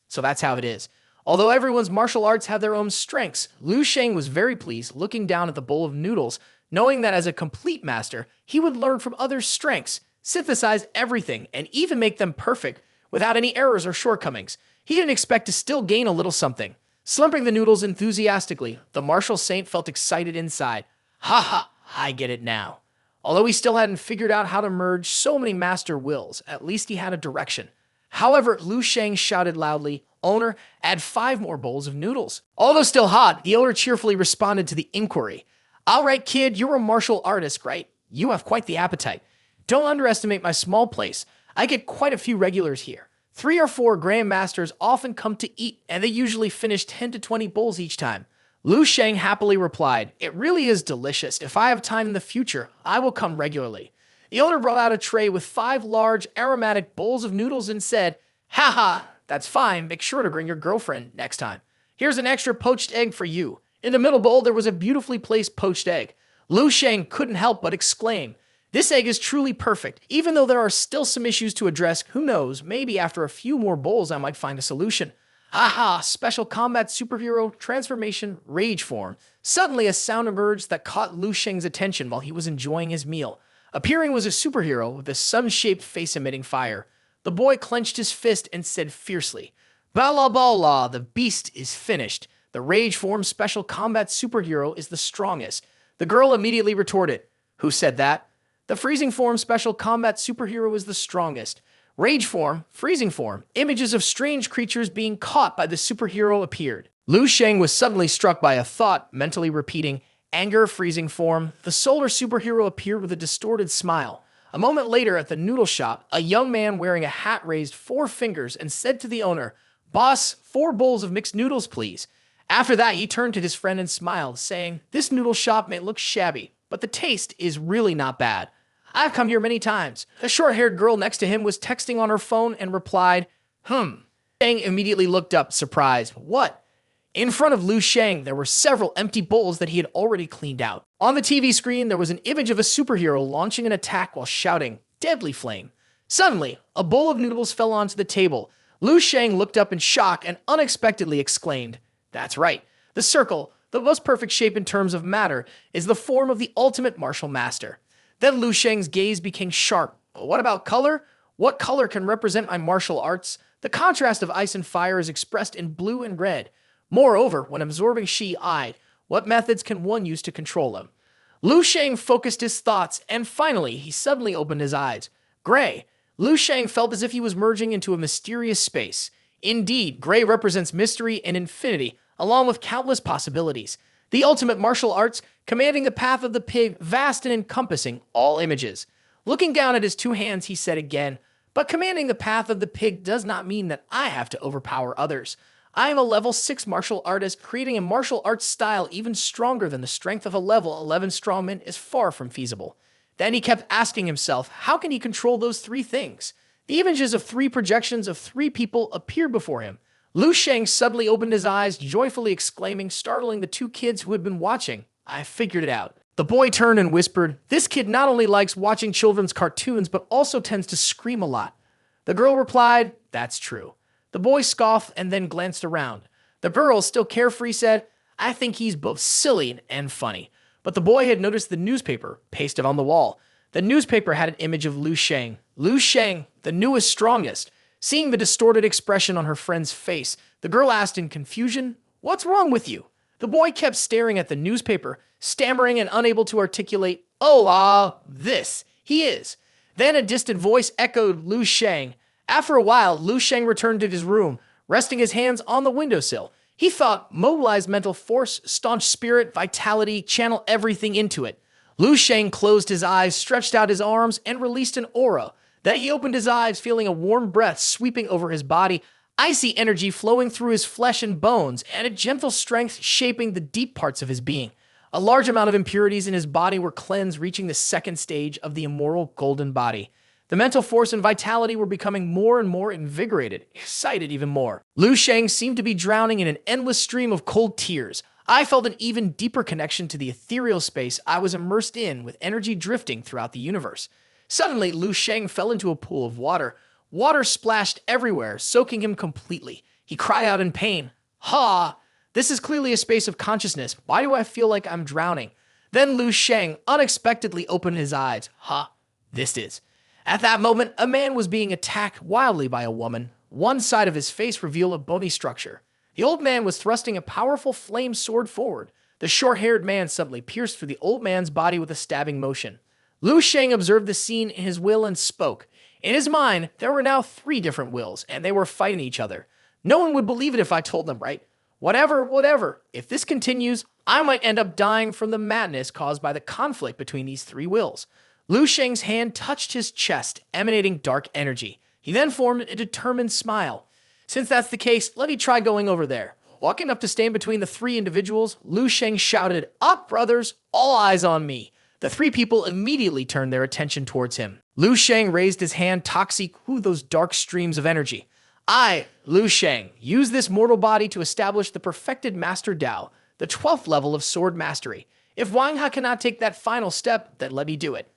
So that's how it is. Although everyone's martial arts have their own strengths, Lu Sheng was very pleased looking down at the bowl of noodles, knowing that as a complete master, he would learn from others' strengths, synthesize everything, and even make them perfect without any errors or shortcomings. He didn't expect to still gain a little something. Slumping the noodles enthusiastically, the martial saint felt excited inside. Ha ha, I get it now. Although he still hadn't figured out how to merge so many master wills, at least he had a direction. However, Lu Sheng shouted loudly, owner, add 5 more bowls of noodles. Although still hot, the owner cheerfully responded to the inquiry. All right, kid, you're a martial artist, right? You have quite the appetite. Don't underestimate my small place. I get quite a few regulars here. 3 or 4 grandmasters often come to eat, and they usually finish 10 to 20 bowls each time. Lu Sheng happily replied, it really is delicious. If I have time in the future, I will come regularly. The owner brought out a tray with 5 large, aromatic bowls of noodles and said, haha, that's fine. Make sure to bring your girlfriend next time. Here's an extra poached egg for you. In the middle bowl, there was a beautifully placed poached egg. Lu Sheng couldn't help but exclaim, this egg is truly perfect. Even though there are still some issues to address, who knows, maybe after a few more bowls I might find a solution. Haha, special combat superhero transformation rage form. Suddenly a sound emerged that caught Lu Sheng's attention while he was enjoying his meal. Appearing was a superhero with a sun-shaped face emitting fire. The boy clenched his fist and said fiercely, Bala Bala, the beast is finished. The rage form special combat superhero is the strongest. The girl immediately retorted, who said that? The freezing form special combat superhero is the strongest. Rage form, freezing form, images of strange creatures being caught by the superhero appeared. Lu Sheng was suddenly struck by a thought, mentally repeating, anger, freezing form. The solar superhero appeared with a distorted smile. A moment later at the noodle shop, a young man wearing a hat raised 4 fingers and said to the owner, Boss, 4 bowls of mixed noodles, please. After that, he turned to his friend and smiled, saying, this noodle shop may look shabby, but the taste is really not bad. I've come here many times. The short-haired girl next to him was texting on her phone and replied, Sheng immediately looked up, surprised. What? In front of Lu Sheng, there were several empty bowls that he had already cleaned out. On the TV screen, there was an image of a superhero launching an attack while shouting, Deadly Flame. Suddenly, a bowl of noodles fell onto the table. Lu Sheng looked up in shock and unexpectedly exclaimed, That's right. The circle, the most perfect shape in terms of matter, is the form of the ultimate martial master. Then Lu Sheng's gaze became sharp. What about color? What color can represent my martial arts? The contrast of ice and fire is expressed in blue and red. Moreover, when absorbing Shi-I, what methods can one use to control them? Lu Sheng focused his thoughts, and finally, he suddenly opened his eyes. Gray. Lu Sheng felt as if he was merging into a mysterious space. Indeed, gray represents mystery and infinity, along with countless possibilities. The ultimate martial arts, commanding the path of the pig, vast and encompassing all images. Looking down at his 2 hands, he said again, but commanding the path of the pig does not mean that I have to overpower others. I am a level 6 martial artist, creating a martial arts style even stronger than the strength of a level 11 strongman is far from feasible. Then he kept asking himself, how can he control those 3 things? The images of 3 projections of 3 people appeared before him. Lu Sheng suddenly opened his eyes, joyfully exclaiming, startling the 2 kids who had been watching. I figured it out. The boy turned and whispered, this kid not only likes watching children's cartoons, but also tends to scream a lot. The girl replied, that's true. The boy scoffed and then glanced around. The girl, still carefree, said, I think he's both silly and funny. But the boy had noticed the newspaper pasted on the wall. The newspaper had an image of Lu Sheng. Lu Sheng, the newest, strongest. Seeing the distorted expression on her friend's face, the girl asked in confusion, what's wrong with you? The boy kept staring at the newspaper, stammering and unable to articulate, Oh, this. He is. Then a distant voice echoed Lu Sheng. After a while, Lu Sheng returned to his room, resting his hands on the windowsill. He thought mobilized mental force, staunch spirit, vitality, channel everything into it. Lu Sheng closed his eyes, stretched out his arms, and released an aura. Then he opened his eyes, feeling a warm breath sweeping over his body, icy energy flowing through his flesh and bones, and a gentle strength shaping the deep parts of his being. A large amount of impurities in his body were cleansed, reaching the second stage of the immortal golden body. The mental force and vitality were becoming more and more invigorated, excited even more. Lu Sheng seemed to be drowning in an endless stream of cold tears. I felt an even deeper connection to the ethereal space I was immersed in, with energy drifting throughout the universe. Suddenly, Lu Sheng fell into a pool of water. Water splashed everywhere, soaking him completely. He cried out in pain. Ha! This is clearly a space of consciousness. Why do I feel like I'm drowning? Then Lu Sheng unexpectedly opened his eyes. This is. At that moment, a man was being attacked wildly by a woman. One side of his face revealed a bony structure. The old man was thrusting a powerful flame sword forward. The short-haired man suddenly pierced through the old man's body with a stabbing motion. Lu Sheng observed the scene in his will and spoke. In his mind, there were now 3 different wills, and they were fighting each other. No one would believe it if I told them, right? Whatever. If this continues, I might end up dying from the madness caused by the conflict between these 3 wills. Lu Sheng's hand touched his chest, emanating dark energy. He then formed a determined smile. Since that's the case, let me try going over there. Walking up to stand between the 3 individuals, Lu Sheng shouted, "Up, brothers! All eyes on me!" The 3 people immediately turned their attention towards him. Lu Sheng raised his hand, toxic those dark streams of energy. I, Lu Sheng, use this mortal body to establish the perfected Master Dao, the 12th level of sword mastery. If Wang Ha cannot take that final step, then let me do it.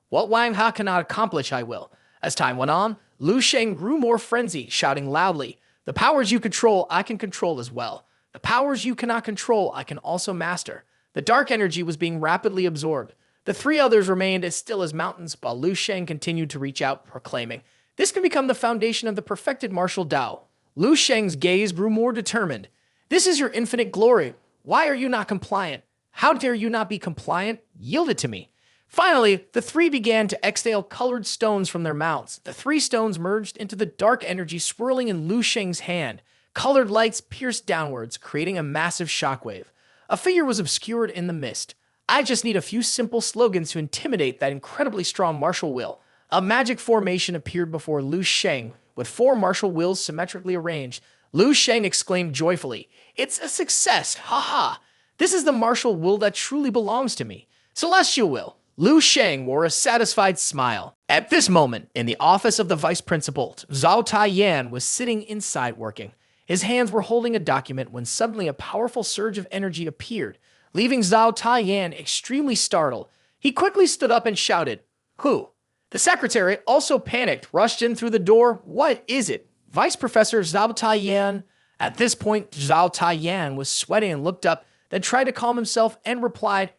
What Wang Ha cannot accomplish, I will. As time went on, Lu Sheng grew more frenzied, shouting loudly, "The powers you control, I can control as well. The powers you cannot control, I can also master." The dark energy was being rapidly absorbed. The 3 others remained as still as mountains, while Lu Sheng continued to reach out, proclaiming, "This can become the foundation of the perfected martial Dao." Lu Sheng's gaze grew more determined. "This is your infinite glory. Why are you not compliant? How dare you not be compliant? Yield it to me." Finally, the 3 began to exhale colored stones from their mouths. The 3 stones merged into the dark energy swirling in Lu Sheng's hand. Colored lights pierced downwards, creating a massive shockwave. A figure was obscured in the mist. I just need a few simple slogans to intimidate that incredibly strong martial will. A magic formation appeared before Lu Sheng, with 4 martial wills symmetrically arranged. Lu Sheng exclaimed joyfully, "It's a success! Ha! This is the martial will that truly belongs to me. Celestial will." Lu Sheng wore a satisfied smile. At this moment, in the office of the vice principal, Zhao Taiyan was sitting inside working. His hands were holding a document when suddenly a powerful surge of energy appeared, leaving Zhao Taiyan extremely startled. He quickly stood up and shouted, "Who?" The secretary, also panicked, rushed in through the door. "What is it?" Vice Professor Zhao Taiyan. At this point, Zhao Taiyan was sweating and looked up, then tried to calm himself and replied,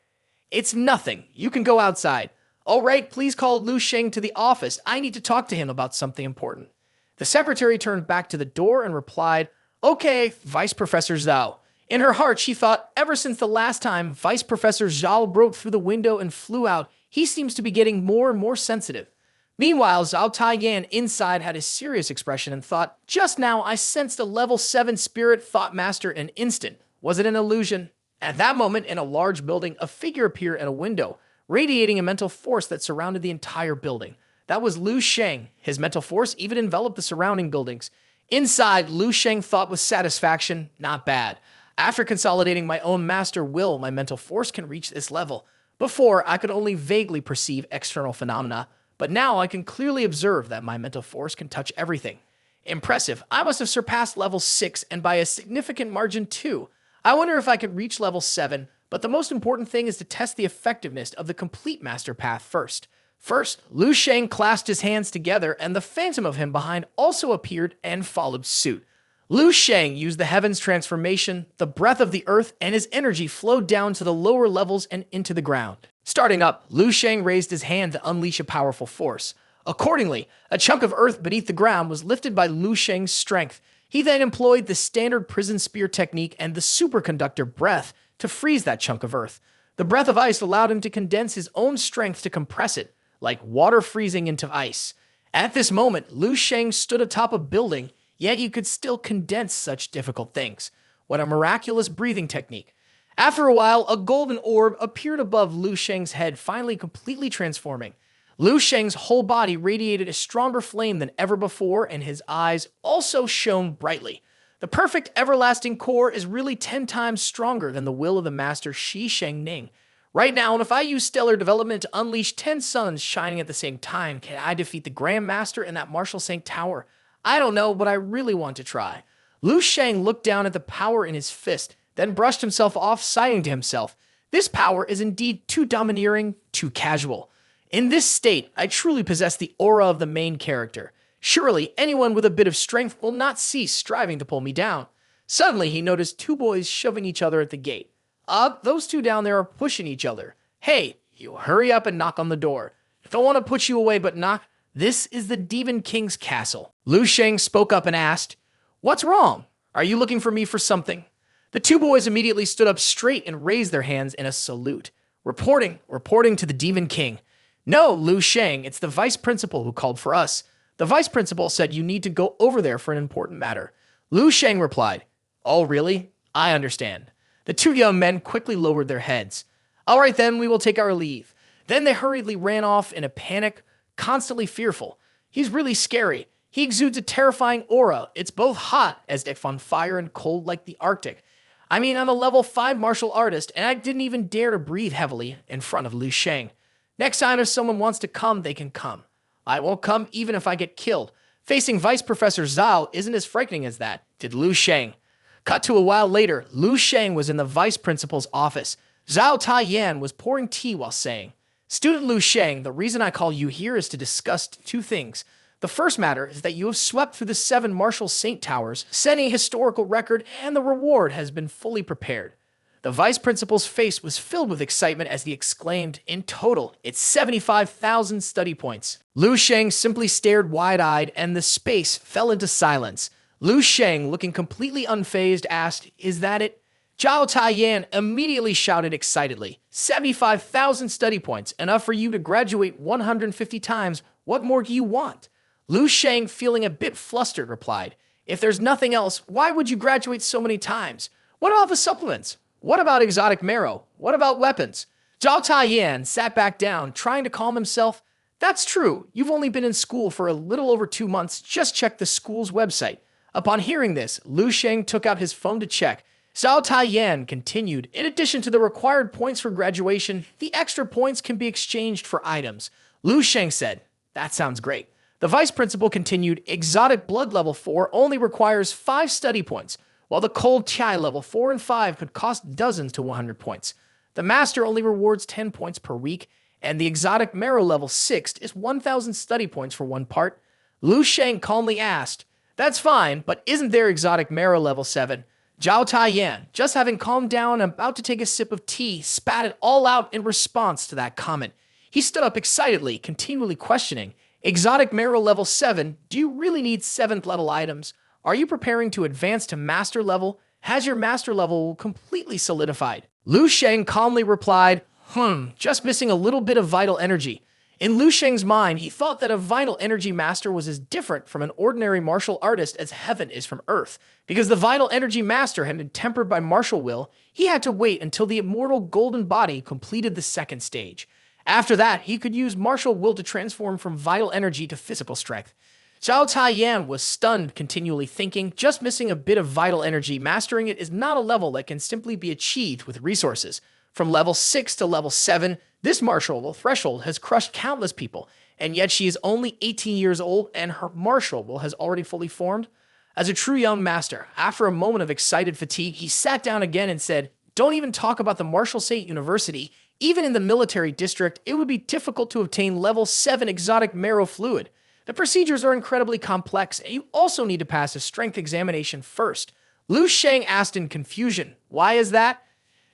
"It's nothing. You can go outside." "All right, please call Lu Sheng to the office. I need to talk to him about something important." The secretary turned back to the door and replied, "Okay, Vice Professor Zhao." In her heart, she thought, ever since the last time Vice Professor Zhao broke through the window and flew out, he seems to be getting more and more sensitive. Meanwhile, Zhao Taiyan inside had a serious expression and thought, "Just now I sensed a level 7 spirit thought master in an instant. Was it an illusion?" At that moment, in a large building, a figure appeared at a window, radiating a mental force that surrounded the entire building. That was Lu Sheng. His mental force even enveloped the surrounding buildings. Inside, Lu Sheng thought with satisfaction, "Not bad. After consolidating my own master will, my mental force can reach this level. Before, I could only vaguely perceive external phenomena, but now I can clearly observe that my mental force can touch everything. Impressive. I must have surpassed level 6 and by a significant margin too. I wonder if I could reach level 7, but the most important thing is to test the effectiveness of the complete master path first." First, Lu Sheng clasped his hands together, and the phantom of him behind also appeared and followed suit. Lu Sheng used the heavens transformation, the breath of the earth, and his energy flowed down to the lower levels and into the ground. Starting up, Lu Sheng raised his hand to unleash a powerful force. Accordingly, a chunk of earth beneath the ground was lifted by Lu Sheng's strength. He then employed the standard prison spear technique and the superconductor breath to freeze that chunk of earth. The breath of ice allowed him to condense his own strength to compress it, like water freezing into ice. At this moment, Lu Sheng stood atop a building, yet you could still condense such difficult things. What a miraculous breathing technique. After a while, a golden orb appeared above Lu Sheng's head, finally completely transforming. Lu Sheng's whole body radiated a stronger flame than ever before, and his eyes also shone brightly. The perfect everlasting core is really 10 times stronger than the will of the master Shi Sheng Ning. Right now, if I use stellar development to unleash 10 suns shining at the same time, can I defeat the Grand Master in that Martial Saint Tower? I don't know, but I really want to try. Lu Sheng looked down at the power in his fist, then brushed himself off, sighing to himself, "This power is indeed too domineering, too casual. In this state, I truly possess the aura of the main character. Surely anyone with a bit of strength will not cease striving to pull me down." Suddenly, he noticed two boys shoving each other at the gate. Those two down there are pushing each other. Hey, you hurry up and knock on the door. Don't want to put you away, but knock. This is the Demon King's castle. Lu Sheng spoke up and asked, "What's wrong? Are you looking for me for something?" The two boys immediately stood up straight and raised their hands in a salute. Reporting to the Demon King." "No, Lu Sheng, it's the vice principal who called for us. The vice principal said you need to go over there for an important matter." Lu Sheng replied, "Oh, really? I understand." The two young men quickly lowered their heads. "All right, then, we will take our leave." Then they hurriedly ran off in a panic, constantly fearful. "He's really scary. He exudes a terrifying aura. It's both hot, as if on fire, and cold like the Arctic. I mean, I'm a level 5 martial artist, and I didn't even dare to breathe heavily in front of Lu Sheng. Next time if someone wants to come, they can come. I won't come even if I get killed. Facing Vice Professor Zhao isn't as frightening as that," did Lu Sheng. Cut to a while later, Lu Sheng was in the vice principal's office. Zhao Taiyan was pouring tea while saying, "Student Lu Sheng, the reason I call you here is to discuss two things. The first matter is that you have swept through the 7 Martial Saint Towers, setting a historical record, and the reward has been fully prepared." The vice principal's face was filled with excitement as he exclaimed, "In total, it's 75,000 study points." Lu Sheng simply stared wide-eyed, and the space fell into silence. Lu Sheng, looking completely unfazed, asked, "Is that it?" Zhao Taiyan immediately shouted excitedly, 75,000 study points, enough for you to graduate 150 times. What more do you want?" Lu Sheng, feeling a bit flustered, replied, "If there's nothing else, why would you graduate so many times? What about the supplements? What about exotic marrow? What about weapons?" Zhao Taiyan sat back down, trying to calm himself. "That's true. You've only been in school for a little over 2 months. Just check the school's website." Upon hearing this, Lu Sheng took out his phone to check. Zhao Taiyan continued, "In addition to the required points for graduation, the extra points can be exchanged for items." Lu Sheng said, "That sounds great." The vice principal continued, "Exotic blood level 4 only requires 5 study points, while the cold chai level 4 and 5 could cost dozens to 100 points. The master only rewards 10 points per week, and the exotic marrow level 6 is 1,000 study points for one part." Lu Sheng calmly asked, "That's fine, but isn't there exotic marrow level 7? Zhao Taiyan, just having calmed down and about to take a sip of tea, spat it all out in response to that comment. He stood up excitedly, continually questioning, "Exotic marrow level 7, do you really need 7th level items? Are you preparing to advance to master level? Has your master level completely solidified?" Lu Sheng calmly replied, just missing a little bit of vital energy." In Lu Sheng's mind, he thought that a vital energy master was as different from an ordinary martial artist as heaven is from earth. Because the vital energy master had been tempered by martial will, he had to wait until the immortal golden body completed the 2nd stage. After that, he could use martial will to transform from vital energy to physical strength. Zhao Taiyan was stunned, continually thinking, just missing a bit of vital energy, mastering it is not a level that can simply be achieved with resources. From level 6 to level 7, this martial threshold has crushed countless people, and yet she is only 18 years old and her martial will has already fully formed. As a true young master, after a moment of excited fatigue, he sat down again and said, "Don't even talk about the Martial Saint University. Even in the military district, it would be difficult to obtain level 7 exotic marrow fluid. The procedures are incredibly complex, and you also need to pass a strength examination first." Lu Sheng asked in confusion, "Why is that?"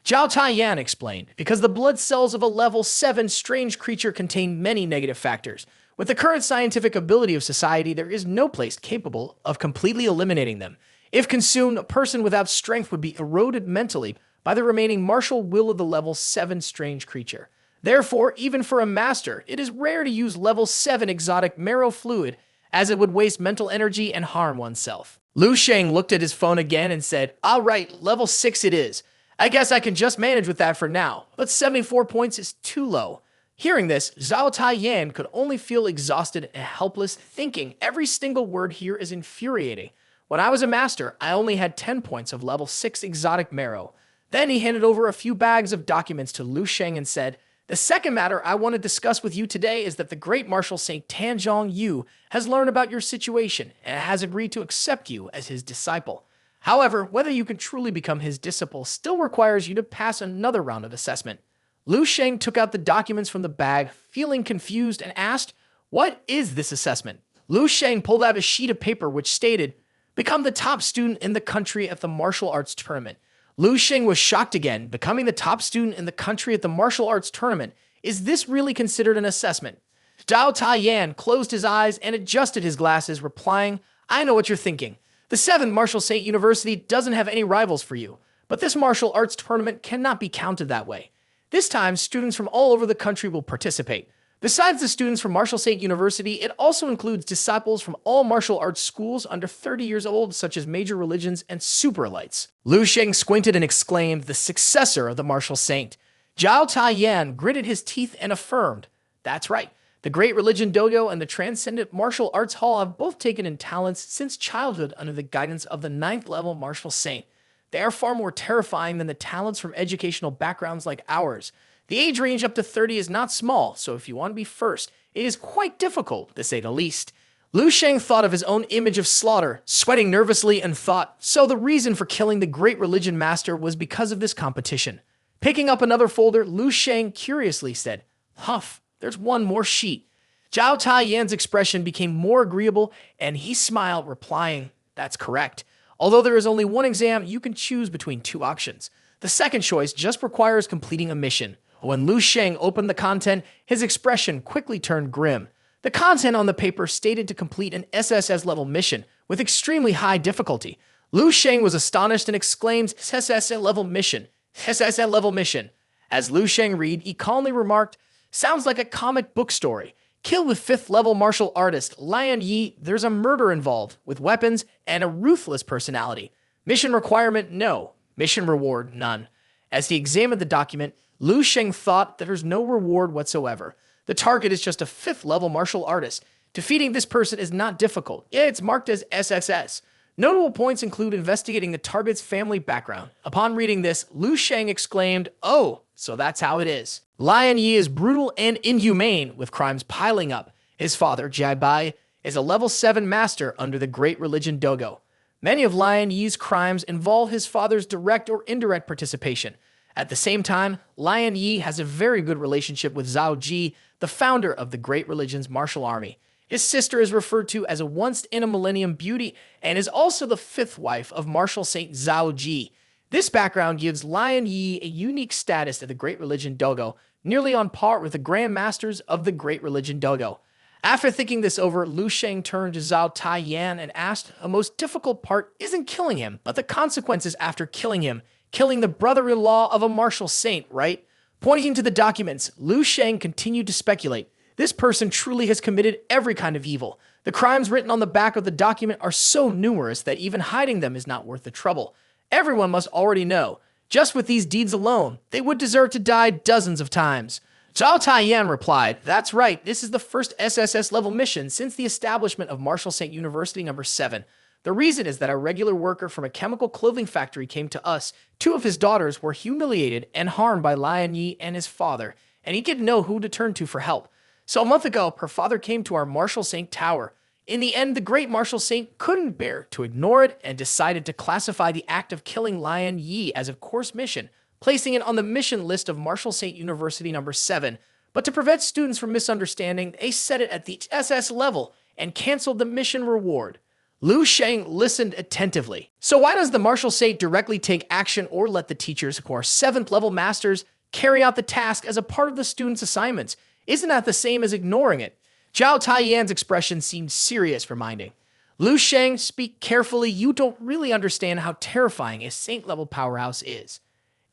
Zhao Taiyan explained, "Because the blood cells of a level 7 strange creature contain many negative factors. With the current scientific ability of society, there is no place capable of completely eliminating them. If consumed, a person without strength would be eroded mentally, by the remaining martial will of the level 7 strange creature. Therefore, even for a master, it is rare to use level 7 exotic marrow fluid, as it would waste mental energy and harm oneself. Lu Sheng looked at his phone again and said, "All right, level 6 it is. I guess I can just manage with that for now, but 74 points is too low." Hearing this, Zhao Taiyan could only feel exhausted and helpless, thinking every single word here is infuriating. When I was a master, I only had 10 points of level 6 exotic marrow. Then he handed over a few bags of documents to Lu Sheng and said, "The second matter I want to discuss with you today is that the great martial saint Tanzhong Yu has learned about your situation and has agreed to accept you as his disciple. However, whether you can truly become his disciple still requires you to pass another round of assessment." Lu Sheng took out the documents from the bag, feeling confused, and asked, "What is this assessment?" Lu Sheng pulled out a sheet of paper which stated, "Become the top student in the country at the martial arts tournament." Lu Sheng was shocked again. Becoming the top student in the country at the martial arts tournament. Is this really considered an assessment? Zhao Taiyan closed his eyes and adjusted his glasses, replying, "I know what you're thinking. The 7th Martial Saint University doesn't have any rivals for you, but this martial arts tournament cannot be counted that way. This time, students from all over the country will participate. Besides the students from Martial Saint University, it also includes disciples from all martial arts schools under 30 years old, such as major religions and super elites." Lu Sheng squinted and exclaimed, "The successor of the martial saint." Zhao Taiyan gritted his teeth and affirmed, "That's right. The Great Religion Dojo and the Transcendent Martial Arts Hall have both taken in talents since childhood under the guidance of the 9th level martial saint. They are far more terrifying than the talents from educational backgrounds like ours. The age range up to 30 is not small, so if you want to be first, it is quite difficult, to say the least." Lu Sheng thought of his own image of slaughter, sweating nervously, and thought, so the reason for killing the great religion master was because of this competition. Picking up another folder, Lu Sheng curiously said, "Huff, there's one more sheet." Zhao Taiyan's expression became more agreeable, and he smiled, replying, "That's correct. Although there is only one exam, you can choose between 2 options. The second choice just requires completing a mission." When Lu Sheng opened the content, his expression quickly turned grim. The content on the paper stated to complete an SSS-level mission with extremely high difficulty. Lu Sheng was astonished and exclaimed, "SSS-level mission, SSS-level mission." As Lu Sheng read, he calmly remarked, "Sounds like a comic book story. Kill the 5th-level martial artist, Lian Yi. There's a murder involved, with weapons and a ruthless personality. Mission requirement, no. Mission reward, none." As he examined the document, Lu Sheng thought that there's no reward whatsoever. The target is just a 5th-level martial artist. Defeating this person is not difficult. Yeah, it's marked as SSS. Notable points include investigating the target's family background. Upon reading this, Lu Sheng exclaimed, "Oh, so that's how it is." Lian Yi is brutal and inhumane, with crimes piling up. His father, Jai Bai, is a level 7 master under the Great Religion Dojo. Many of Lian Yi's crimes involve his father's direct or indirect participation. At the same time, Lian Yi has a very good relationship with Zhao Ji, the founder of the Great Religion's martial army. His sister is referred to as a once-in-a-millennium beauty and is also the 5th wife of martial saint Zhao Ji. This background gives Lian Yi a unique status at the Great Religion Dojo, nearly on par with the Grand Masters of the Great Religion Dojo. After thinking this over, Lu Sheng turned to Zhao Taiyan and asked, "The most difficult part isn't killing him, but the consequences after killing him. Killing the brother-in-law of a martial saint, right?" Pointing to the documents, Lu Sheng continued to speculate. This person truly has committed every kind of evil. The crimes written on the back of the document are so numerous that even hiding them is not worth the trouble. Everyone must already know. Just with these deeds alone, they would deserve to die dozens of times. Zhao Taiyan replied, "That's right, this is the first SSS-level mission since the establishment of Martial Saint University No. 7. The reason is that a regular worker from a chemical clothing factory came to us. 2 of his daughters were humiliated and harmed by Lian Yi and his father, and he didn't know who to turn to for help. So a month ago, her father came to our Martial Saint Tower. In the end, the great Martial Saint couldn't bear to ignore it and decided to classify the act of killing Lian Yi as a course mission, placing it on the mission list of Martial Saint University No. 7. But to prevent students from misunderstanding, they set it at the SS level and canceled the mission reward." Lu Sheng listened attentively. "So why does the Martial Saint directly take action or let the teachers, who are 7th level masters, carry out the task as a part of the students' assignments? Isn't that the same as ignoring it?" Zhao Taiyan's expression seemed serious, reminding, "Lu Sheng, speak carefully. You don't really understand how terrifying a saint-level powerhouse is.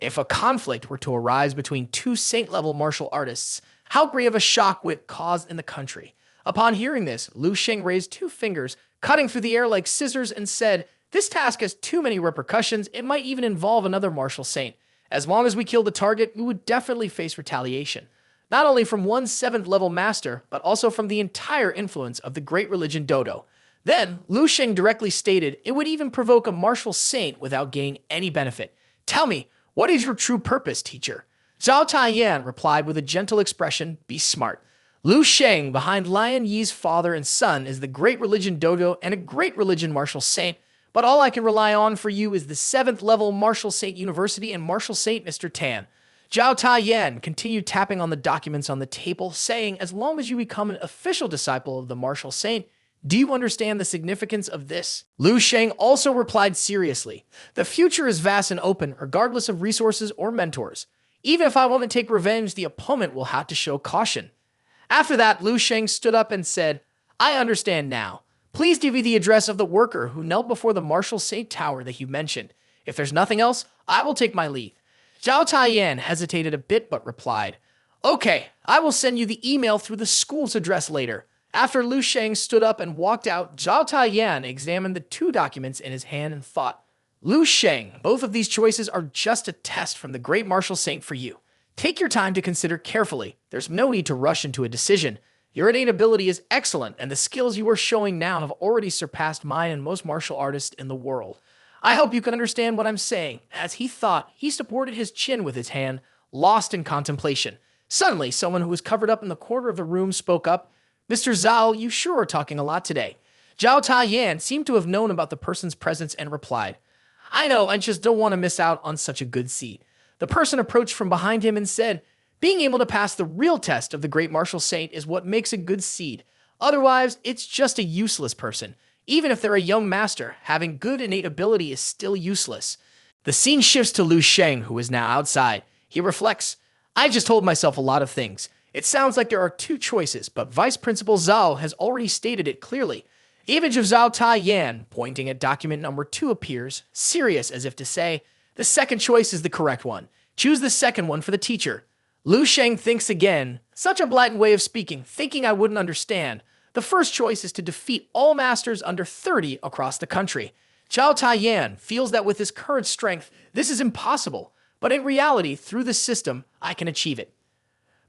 If a conflict were to arise between two saint-level martial artists, how great of a shock would it cause in the country? Upon hearing this, Lu Sheng raised two fingers, cutting through the air like scissors, and said, "This task has too many repercussions. It might even involve another martial saint. As long as we kill the target, we would definitely face retaliation. Not only from one 7th level master, but also from the entire influence of the great religion Dojo." Then, Lu Sheng directly stated it would even provoke a martial saint without gaining any benefit. "Tell me, what is your true purpose, teacher?" Zhao Taiyan replied with a gentle expression, "Be smart. Lu Sheng, behind Lian Yi's father and son, is the great religion Dojo and a great religion martial saint, but all I can rely on for you is the 7th level martial saint university and martial saint Mr. Tan." Zhao Taiyan continued tapping on the documents on the table, saying, "As long as you become an official disciple of the martial saint, do you understand the significance of this?" Lu Sheng also replied seriously, "The future is vast and open, regardless of resources or mentors. Even if I want to take revenge, the opponent will have to show caution." After that, Lu Sheng stood up and said, "I understand now. Please give me the address of the worker who knelt before the martial saint tower that you mentioned. If there's nothing else, I will take my leave." Zhao Taiyan hesitated a bit but replied, "Okay, I will send you the email through the school's address later." After Lu Sheng stood up and walked out, Zhao Taiyan examined the two documents in his hand and thought, "Lu Sheng, both of these choices are just a test from the great martial saint for you. Take your time to consider carefully. There's no need to rush into a decision. Your innate ability is excellent, and the skills you are showing now have already surpassed mine and most martial artists in the world. I hope you can understand what I'm saying." As he thought, he supported his chin with his hand, lost in contemplation. Suddenly, someone who was covered up in the corner of the room spoke up, "Mr. Zhao, you sure are talking a lot today." Zhao Taiyan seemed to have known about the person's presence and replied, "I know, I just don't want to miss out on such a good seat." The person approached from behind him and said, "Being able to pass the real test of the great martial saint is what makes a good seed. Otherwise, it's just a useless person. Even if they're a young master, having good innate ability is still useless." The scene shifts to Lu Sheng, who is now outside. He reflects, "I just told myself a lot of things. It sounds like there are two choices, but Vice Principal Zhao has already stated it clearly." The image of Zhao Taiyan, pointing at document number 2, appears, serious as if to say, "The second choice is the correct one. Choose the second one for the teacher." Lu Sheng thinks again, "Such a blatant way of speaking, thinking I wouldn't understand. The first choice is to defeat all masters under 30 across the country." Zhao Taiyan feels that with his current strength, this is impossible, but in reality, through the system, I can achieve it.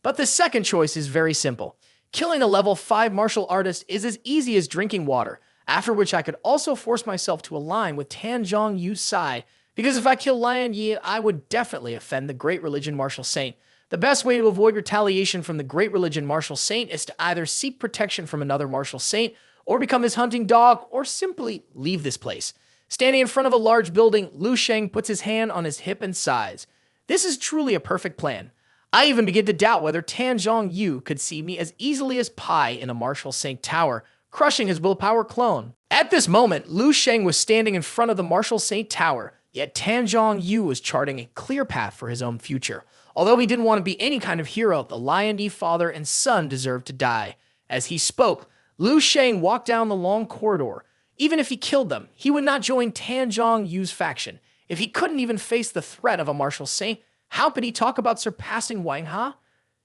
But the second choice is very simple. Killing a level 5 martial artist is as easy as drinking water, after which I could also force myself to align with Tan Zhongyu's side, because if I kill Lian Yi, I would definitely offend the great religion martial saint. The best way to avoid retaliation from the great religion martial saint is to either seek protection from another martial saint, or become his hunting dog, or simply leave this place. Standing in front of a large building, Lu Sheng puts his hand on his hip and sighs. This is truly a perfect plan. I even begin to doubt whether Tan Zhongyu could see me as easily as Pi in a martial saint tower, crushing his willpower clone. At this moment, Lu Sheng was standing in front of the martial saint tower, yet Tan Zhongyu was charting a clear path for his own future. Although he didn't want to be any kind of hero, the Lion Yi father and son deserved to die. As he spoke, Lu Sheng walked down the long corridor. Even if he killed them, he would not join Tan Zhongyu's faction. If he couldn't even face the threat of a martial saint, how could he talk about surpassing Wang Ha?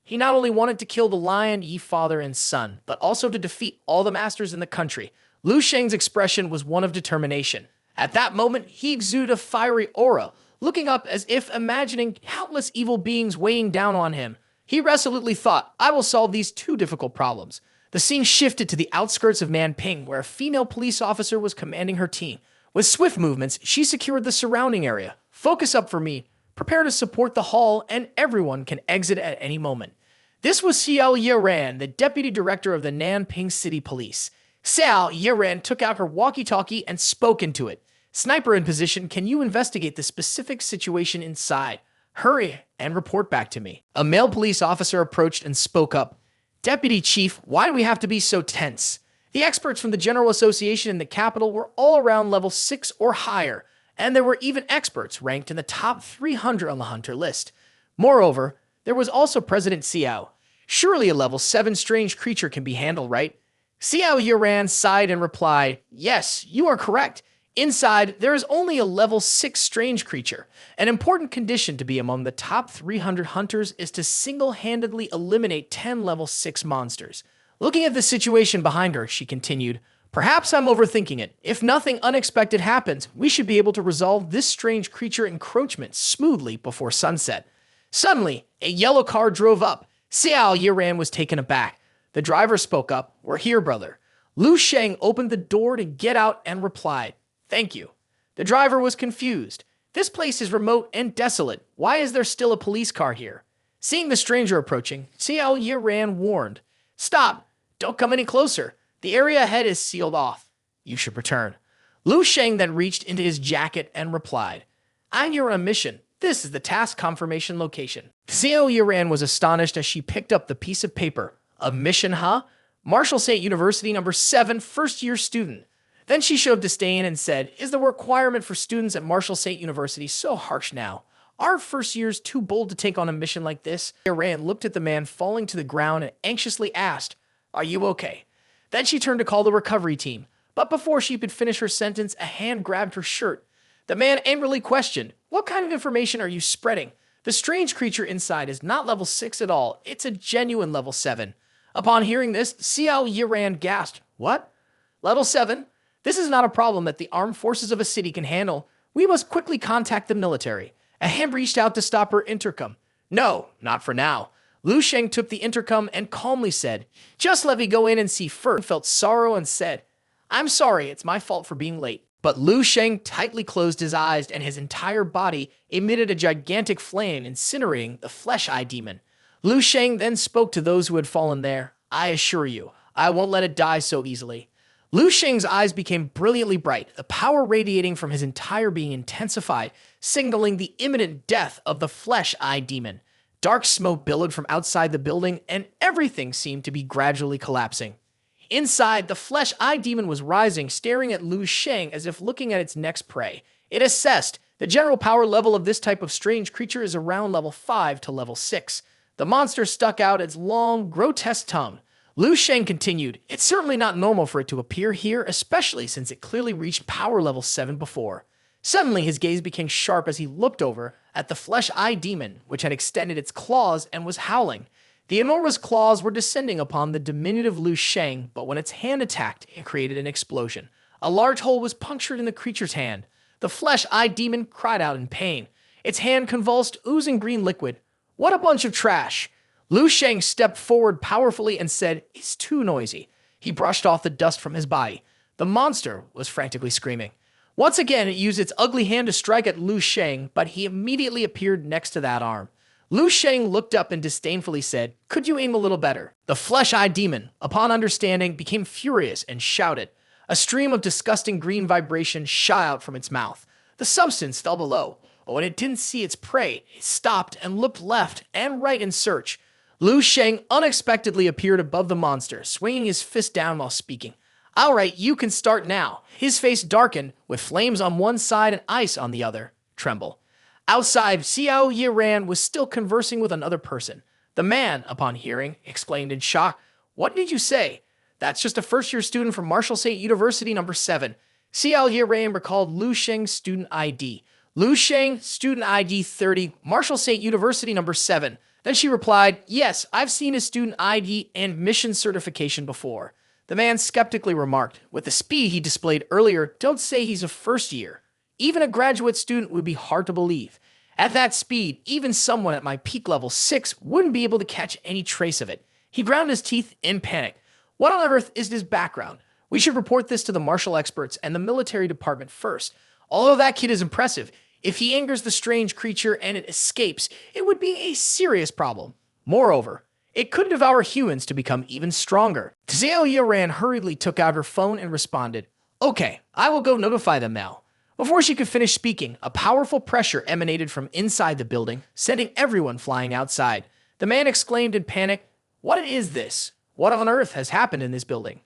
He not only wanted to kill the Lion Yi father and son, but also to defeat all the masters in the country. Lu Sheng's expression was one of determination. At that moment, he exuded a fiery aura, looking up as if imagining countless evil beings weighing down on him. He resolutely thought, "I will solve these two difficult problems." The scene shifted to the outskirts of Nanping, where a female police officer was commanding her team. With swift movements, she secured the surrounding area. "Focus up for me. Prepare to support the hall, and everyone can exit at any moment." This was Xiao Yiran, the deputy director of the Nanping City Police. Xiao Yiran took out her walkie-talkie and spoke into it. "Sniper in position, can you investigate the specific situation inside? Hurry and report back to me." A male police officer approached and spoke up. "Deputy Chief, why do we have to be so tense? The experts from the General Association in the capital were all around level 6 or higher, and there were even experts ranked in the top 300 on the Hunter list. Moreover, there was also President Xiao. Surely a level 7 strange creature can be handled, right?" Xiao Yiran sighed and replied, "Yes, you are correct. Inside, there is only a level 6 strange creature. An important condition to be among the top 300 hunters is to single-handedly eliminate 10 level 6 monsters. Looking at the situation behind her, she continued, "Perhaps I'm overthinking it. If nothing unexpected happens, we should be able to resolve this strange creature encroachment smoothly before sunset." Suddenly, a yellow car drove up. Xiao Yiran was taken aback. The driver spoke up, "We're here, brother." Lu Sheng opened the door to get out and replied, "Thank you." The driver was confused. "This place is remote and desolate. Why is there still a police car here?" Seeing the stranger approaching, Xiao Yiran warned, "Stop! Don't come any closer. The area ahead is sealed off. You should return." Lu Sheng then reached into his jacket and replied, "I'm here on a mission. This is the task confirmation location." Xiao Yiran was astonished as she picked up the piece of paper. "A mission, huh? Marshall State University number 7, first-year student." Then she showed disdain and said, "Is the requirement for students at Marshall State University so harsh now? Aren't first years too bold to take on a mission like this?" Yiran looked at the man falling to the ground and anxiously asked, "Are you okay?" Then she turned to call the recovery team. But before she could finish her sentence, a hand grabbed her shirt. The man angrily questioned, "What kind of information are you spreading? The strange creature inside is not level 6 at all. It's a genuine level 7. Upon hearing this, Xiao Yiran gasped, "What? Level 7? This is not a problem that the armed forces of a city can handle. We must quickly contact the military." A hand reached out to stop her intercom. "No, not for now." Lu Sheng took the intercom and calmly said, "Just let me go in and see first." Felt sorrow and said, "I'm sorry, it's my fault for being late." But Lu Sheng tightly closed his eyes and his entire body emitted a gigantic flame, incinerating the flesh eye demon. Lu Sheng then spoke to those who had fallen there. "I assure you, I won't let it die so easily." Lu Sheng's eyes became brilliantly bright, the power radiating from his entire being intensified, signaling the imminent death of the flesh eye demon. Dark smoke billowed from outside the building, and everything seemed to be gradually collapsing. Inside, the flesh eye demon was rising, staring at Lu Sheng as if looking at its next prey. It assessed, "The general power level of this type of strange creature is around level 5 to level 6. The monster stuck out its long, grotesque tongue. Lu Sheng continued, "It's certainly not normal for it to appear here, especially since it clearly reached power level 7 before." Suddenly, his gaze became sharp as he looked over at the flesh eye demon, which had extended its claws and was howling. The enormous claws were descending upon the diminutive Lu Sheng, but when its hand attacked, it created an explosion. A large hole was punctured in the creature's hand. The flesh eye demon cried out in pain. Its hand convulsed, oozing green liquid. "What a bunch of trash!" Lu Sheng stepped forward powerfully and said, "It's too noisy." He brushed off the dust from his body. The monster was frantically screaming. Once again, it used its ugly hand to strike at Lu Sheng, but he immediately appeared next to that arm. Lu Sheng looked up and disdainfully said, "Could you aim a little better?" The flesh-eyed demon, upon understanding, became furious and shouted. A stream of disgusting green vibration shot out from its mouth. The substance fell below, but when it didn't see its prey, it stopped and looked left and right in search. Lu Sheng unexpectedly appeared above the monster, swinging his fist down while speaking. "All right, you can start now." His face darkened, with flames on one side and ice on the other. Tremble. Outside, Xiao Yiran was still conversing with another person. The man, upon hearing, exclaimed in shock, "What did you say?" "That's just a first-year student from Marshall State University number 7. Xiao Yiran recalled Lu Sheng's student ID. "Lu Sheng, student ID 30, Marshall State University number 7. Then she replied, "Yes, I've seen his student ID and mission certification before." The man skeptically remarked, "With the speed he displayed earlier, don't say he's a first year. Even a graduate student would be hard to believe. At that speed, even someone at my peak level 6 wouldn't be able to catch any trace of it." He ground his teeth in panic. "What on earth is his background? We should report this to the martial experts and the military department first. Although that kid is impressive, if he angers the strange creature and it escapes, it would be a serious problem. Moreover, it could devour humans to become even stronger." Xiao Yiran hurriedly took out her phone and responded, "Okay, I will go notify them now." Before she could finish speaking, a powerful pressure emanated from inside the building, sending everyone flying outside. The man exclaimed in panic, "What is this? What on earth has happened in this building?"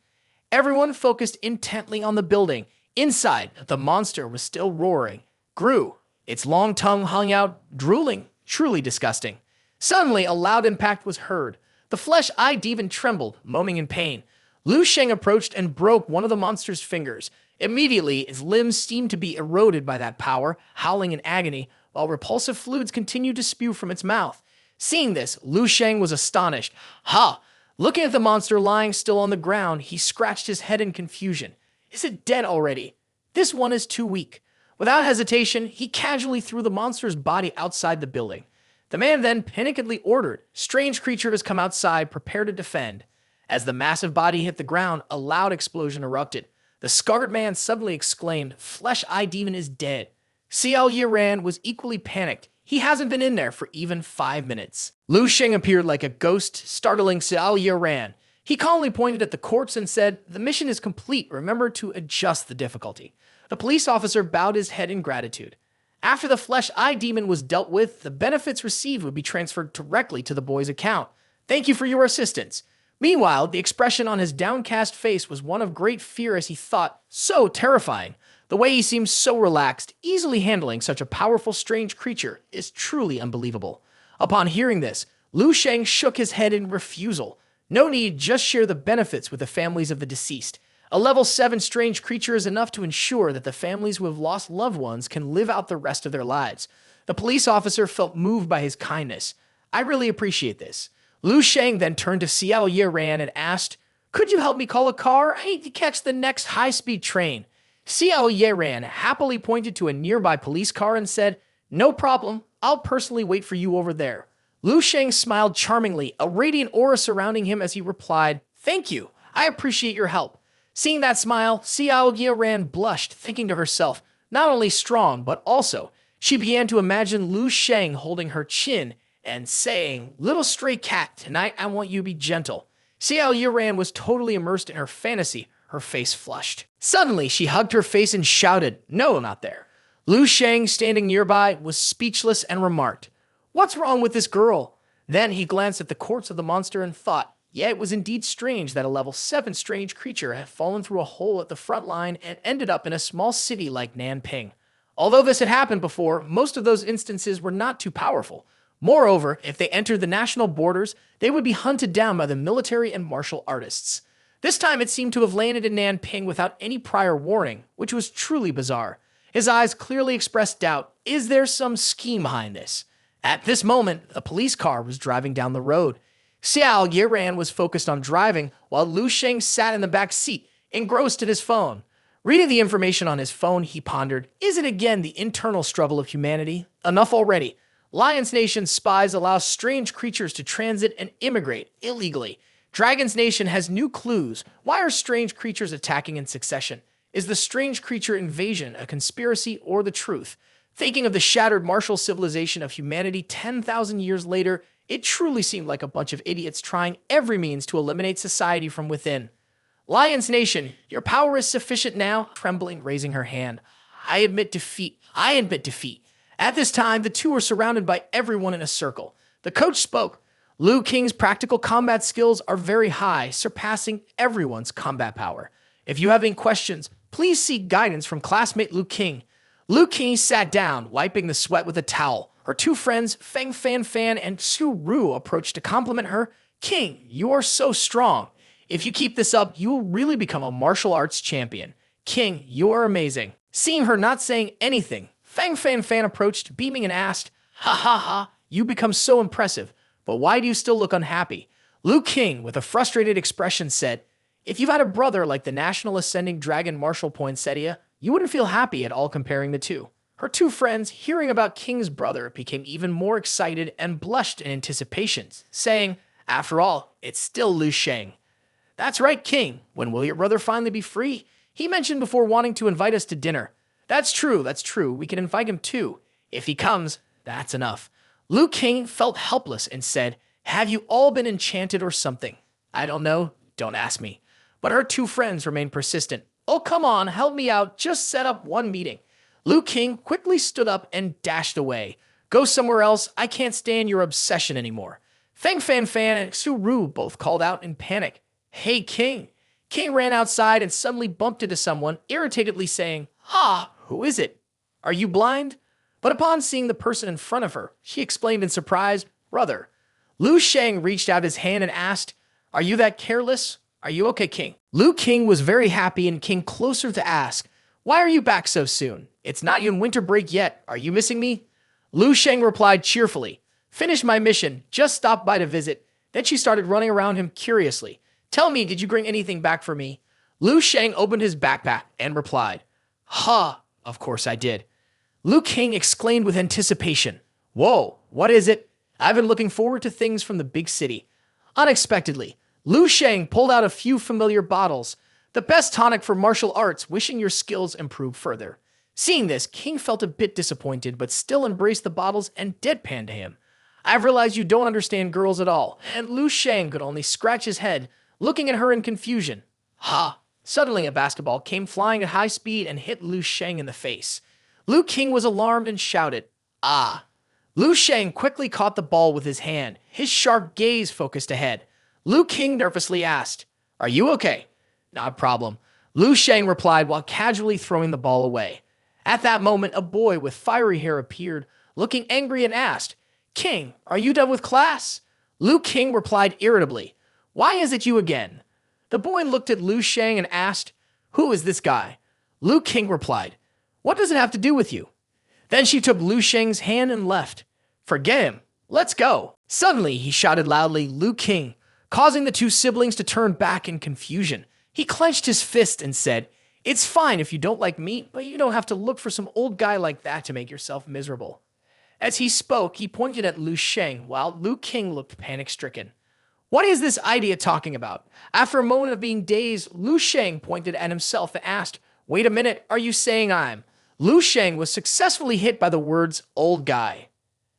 Everyone focused intently on the building. Inside, the monster was still roaring. Grew. Its long tongue hung out, drooling, truly disgusting. Suddenly, a loud impact was heard. The flesh-eyed demon trembled, moaning in pain. Lu Sheng approached and broke one of the monster's fingers. Immediately, his limbs seemed to be eroded by that power, howling in agony, while repulsive fluids continued to spew from its mouth. Seeing this, Lu Sheng was astonished. Ha! Looking at the monster lying still on the ground, he scratched his head in confusion. Is it dead already? This one is too weak. Without hesitation, he casually threw the monster's body outside the building. The man then panickedly ordered, "Strange creature has come outside, prepare to defend." As the massive body hit the ground, a loud explosion erupted. The scarred man suddenly exclaimed, "Flesh Eye Demon is dead." Xiao Yiran was equally panicked. He hasn't been in there for even 5 minutes. Lu Sheng appeared like a ghost, startling Xiao Yiran. He calmly pointed at the corpse and said, "The mission is complete. Remember to adjust the difficulty." The police officer bowed his head in gratitude. After the Flesh Eye Demon was dealt with, the benefits received would be transferred directly to the boy's account. "Thank you for your assistance." Meanwhile, the expression on his downcast face was one of great fear as he thought, so terrifying. The way he seemed so relaxed, easily handling such a powerful, strange creature, is truly unbelievable. Upon hearing this, Lu Sheng shook his head in refusal. No need, just share the benefits with the families of the deceased. A level 7 strange creature is enough to ensure that the families who have lost loved ones can live out the rest of their lives. The police officer felt moved by his kindness. "I really appreciate this." Lu Sheng then turned to Xiao Yiran and asked, "Could you help me call a car? I need to catch the next high-speed train." Xiao Yiran happily pointed to a nearby police car and said, "No problem, I'll personally wait for you over there." Lu Sheng smiled charmingly, a radiant aura surrounding him as he replied, "Thank you, I appreciate your help." Seeing that smile, Xiao Yiran blushed, thinking to herself, not only strong, but also, she began to imagine Lu Sheng holding her chin and saying, "Little stray cat, tonight I want you to be gentle." Xiao Yiran was totally immersed in her fantasy, her face flushed. Suddenly, she hugged her face and shouted, "No, not there." Lu Sheng, standing nearby, was speechless and remarked, "What's wrong with this girl?" Then he glanced at the corpse of the monster and thought, yeah, it was indeed strange that a level 7 strange creature had fallen through a hole at the front line and ended up in a small city like Nanping. Although this had happened before, most of those instances were not too powerful. Moreover, if they entered the national borders, they would be hunted down by the military and martial artists. This time it seemed to have landed in Nanping without any prior warning, which was truly bizarre. His eyes clearly expressed doubt. Is there some scheme behind this? At this moment, a police car was driving down the road. Xiao Yiran was focused on driving, while Lu Sheng sat in the back seat, engrossed in his phone. Reading the information on his phone, he pondered, is it again the internal struggle of humanity? Enough already. Lion's Nation spies allow strange creatures to transit and immigrate illegally. Dragon's Nation has new clues. Why are strange creatures attacking in succession? Is the strange creature invasion a conspiracy or the truth? Thinking of the shattered martial civilization of humanity 10,000 years later, it truly seemed like a bunch of idiots trying every means to eliminate society from within. Lion's Nation, your power is sufficient now, trembling, raising her hand. I admit defeat. I admit defeat. At this time, the two were surrounded by everyone in a circle. The coach spoke. Liu King's practical combat skills are very high, surpassing everyone's combat power. If you have any questions, please seek guidance from classmate Liu King. Liu King sat down, wiping the sweat with a towel. Her two friends, Feng Fan Fan and Su Ru, approached to compliment her. King, you are so strong. If you keep this up, you will really become a martial arts champion. King, you are amazing. Seeing her not saying anything, Feng Fan Fan approached, beaming and asked, Ha ha ha, you become so impressive, but why do you still look unhappy? Liu King, with a frustrated expression, said, if you've had a brother like the National Ascending Dragon Martial Poinsettia, you wouldn't feel happy at all comparing the two. Her two friends, hearing about King's brother, became even more excited and blushed in anticipation, saying, after all, it's still Lu Sheng. That's right, King. When will your brother finally be free? He mentioned before wanting to invite us to dinner. That's true. We can invite him too. If he comes, that's enough. Liu King felt helpless and said, have you all been enchanted or something? I don't know. Don't ask me. But her two friends remained persistent. Oh, come on, help me out. Just set up one meeting. Liu King quickly stood up and dashed away. Go somewhere else. I can't stand your obsession anymore. Feng Fan Fan and Su Ru both called out in panic. Hey, King. King ran outside and suddenly bumped into someone, irritatedly saying, who is it? Are you blind? But upon seeing the person in front of her, she explained in surprise, brother. Lu Sheng reached out his hand and asked, are you that careless? Are you okay, King? Liu King was very happy and came closer to ask, Why are you back so soon? It's not even winter break yet. Are you missing me? Lu Sheng replied cheerfully. Finished my mission, just stopped by to visit. Then she started running around him curiously. Tell me, did you bring anything back for me? Lu Sheng opened his backpack and replied, of course I did. Lu King exclaimed with anticipation. Whoa, what is it? I've been looking forward to things from the big city. Unexpectedly, Lu Sheng pulled out a few familiar bottles. The best tonic for martial arts, wishing your skills improve further. Seeing this, King felt a bit disappointed, but still embraced the bottles and deadpanned to him. I've realized you don't understand girls at all, and Lu Sheng could only scratch his head, looking at her in confusion. Suddenly a basketball came flying at high speed and hit Lu Sheng in the face. Lu King was alarmed and shouted, Ah! Lu Sheng quickly caught the ball with his hand, his sharp gaze focused ahead. Lu King nervously asked, Are you okay? Not a problem. Lu Sheng replied while casually throwing the ball away. At that moment, a boy with fiery hair appeared, looking angry and asked, King, are you done with class? Lu King replied irritably, Why is it you again? The boy looked at Lu Sheng and asked, Who is this guy? Lu King replied, What does it have to do with you? Then she took Lu Sheng's hand and left. Forget him. Let's go. Suddenly, he shouted loudly, Lu King, causing the two siblings to turn back in confusion. He clenched his fist and said, It's fine if you don't like me, but you don't have to look for some old guy like that to make yourself miserable. As he spoke, he pointed at Lu Sheng, while Lu King looked panic-stricken. What is this idea talking about? After a moment of being dazed, Lu Sheng pointed at himself and asked, Wait a minute, are you saying I'm? Lu Sheng was successfully hit by the words, old guy.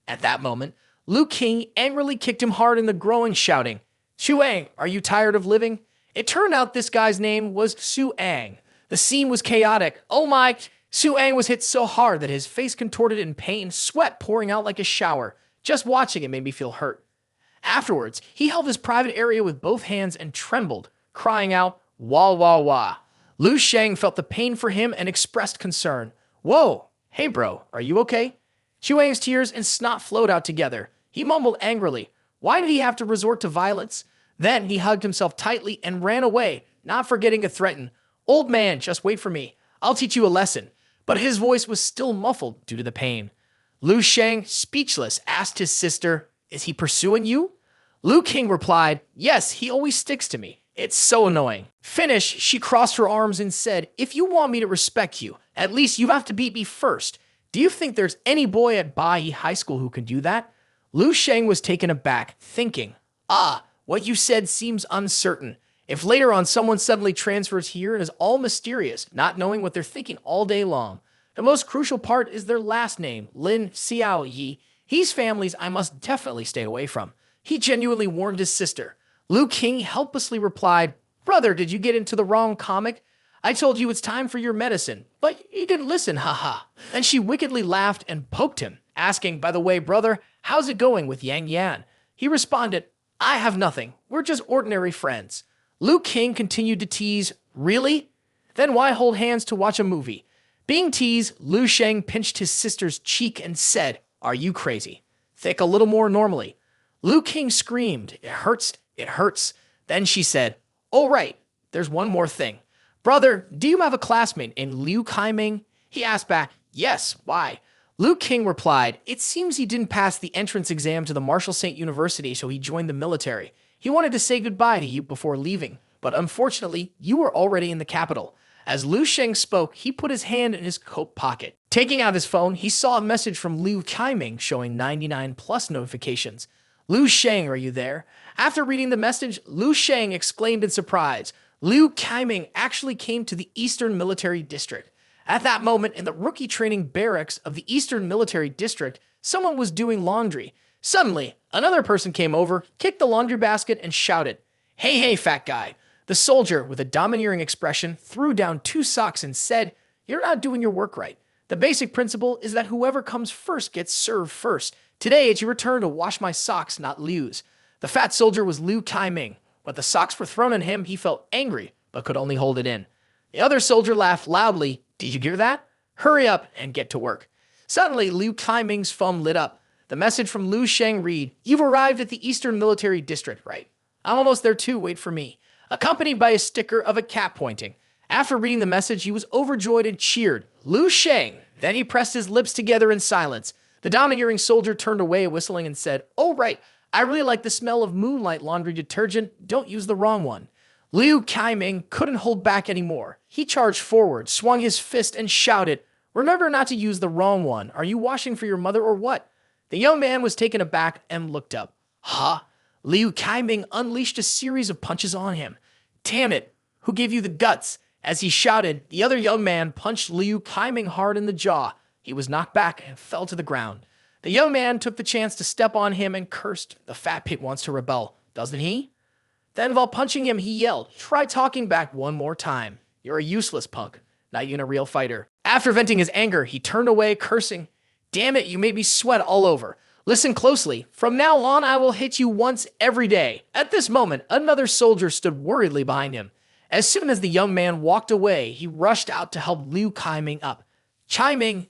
At that moment, Lu King angrily kicked him hard in the groin, shouting, Shuang, are you tired of living? It turned out this guy's name was Suang. The scene was chaotic. Oh my! Suang was hit so hard that his face contorted in pain, sweat pouring out like a shower. Just watching it made me feel hurt. Afterwards, he held his private area with both hands and trembled, crying out, Wah, wah, wah. Lu Sheng felt the pain for him and expressed concern. Whoa, hey bro, are you okay? Shuang's tears and snot flowed out together. He mumbled angrily. Why did he have to resort to violence? Then he hugged himself tightly and ran away, not forgetting to threaten, Old man, just wait for me. I'll teach you a lesson. But his voice was still muffled due to the pain. Lu Sheng, speechless, asked his sister, Is he pursuing you? Lu King replied, Yes, he always sticks to me. It's so annoying. Finished, she crossed her arms and said, If you want me to respect you, at least you have to beat me first. Do you think there's any boy at Bai High School who can do that? Lu Sheng was taken aback, thinking, What you said seems uncertain. If later on someone suddenly transfers here, it is all mysterious, not knowing what they're thinking all day long. The most crucial part is their last name, Lin Xiao Yi. He's families I must definitely stay away from. He genuinely warned his sister. Lu King helplessly replied, Brother, did you get into the wrong comic? I told you it's time for your medicine, but you didn't listen, haha. Then she wickedly laughed and poked him, asking, By the way, brother, how's it going with Yang Yan? He responded, I have nothing. We're just ordinary friends. Lu King continued to tease, Really? Then why hold hands to watch a movie? Being teased, Lu Sheng pinched his sister's cheek and said, Are you crazy? Think a little more normally. Lu King screamed, It hurts, it hurts. Then she said, Oh right, there's one more thing. Brother, do you have a classmate named Liu Kaiming? He asked back, Yes, why? Lu King replied, It seems he didn't pass the entrance exam to the Marshall St. University, so he joined the military. He wanted to say goodbye to you before leaving, but unfortunately, you were already in the capital. As Lu Sheng spoke, he put his hand in his coat pocket. Taking out his phone, he saw a message from Liu Kaiming showing 99 plus notifications. Lu Sheng, are you there? After reading the message, Lu Sheng exclaimed in surprise. Liu Kaiming actually came to the Eastern Military District. At that moment, in the rookie training barracks of the Eastern Military District, someone was doing laundry. Suddenly, another person came over, kicked the laundry basket, and shouted, Hey, hey, fat guy. The soldier, with a domineering expression, threw down 2 socks and said, You're not doing your work right. The basic principle is that whoever comes first gets served first. Today, it's your turn to wash my socks, not Liu's. The fat soldier was Liu Kaiming. When the socks were thrown at him, he felt angry, but could only hold it in. The other soldier laughed loudly. Did you hear that? Hurry up and get to work. Suddenly, Liu Kaiming's phone lit up. The message from Lu Sheng read, You've arrived at the Eastern Military District, right? I'm almost there too, wait for me. Accompanied by a sticker of a cat pointing. After reading the message, he was overjoyed and cheered, Lu Sheng. Then he pressed his lips together in silence. The domineering soldier turned away, whistling, and said, "Oh, right, I really like the smell of moonlight laundry detergent. Don't use the wrong one." Liu Kaiming couldn't hold back anymore. He charged forward, swung his fist, and shouted, "Remember not to use the wrong one. Are you washing for your mother or what?" The young man was taken aback and looked up. Huh? Liu Kaiming unleashed a series of punches on him. "Damn it, who gave you the guts?" As he shouted, the other young man punched Liu Kaiming hard in the jaw. He was knocked back and fell to the ground. The young man took the chance to step on him and cursed. The fat pig wants to rebel, doesn't he? Then while punching him, he yelled, "Try talking back one more time. You're a useless punk, not even a real fighter." After venting his anger, he turned away, cursing, "Damn it, you made me sweat all over. Listen closely. From now on, I will hit you once every day." At this moment, another soldier stood worriedly behind him. As soon as the young man walked away, he rushed out to help Liu Kaiming up. Chiming,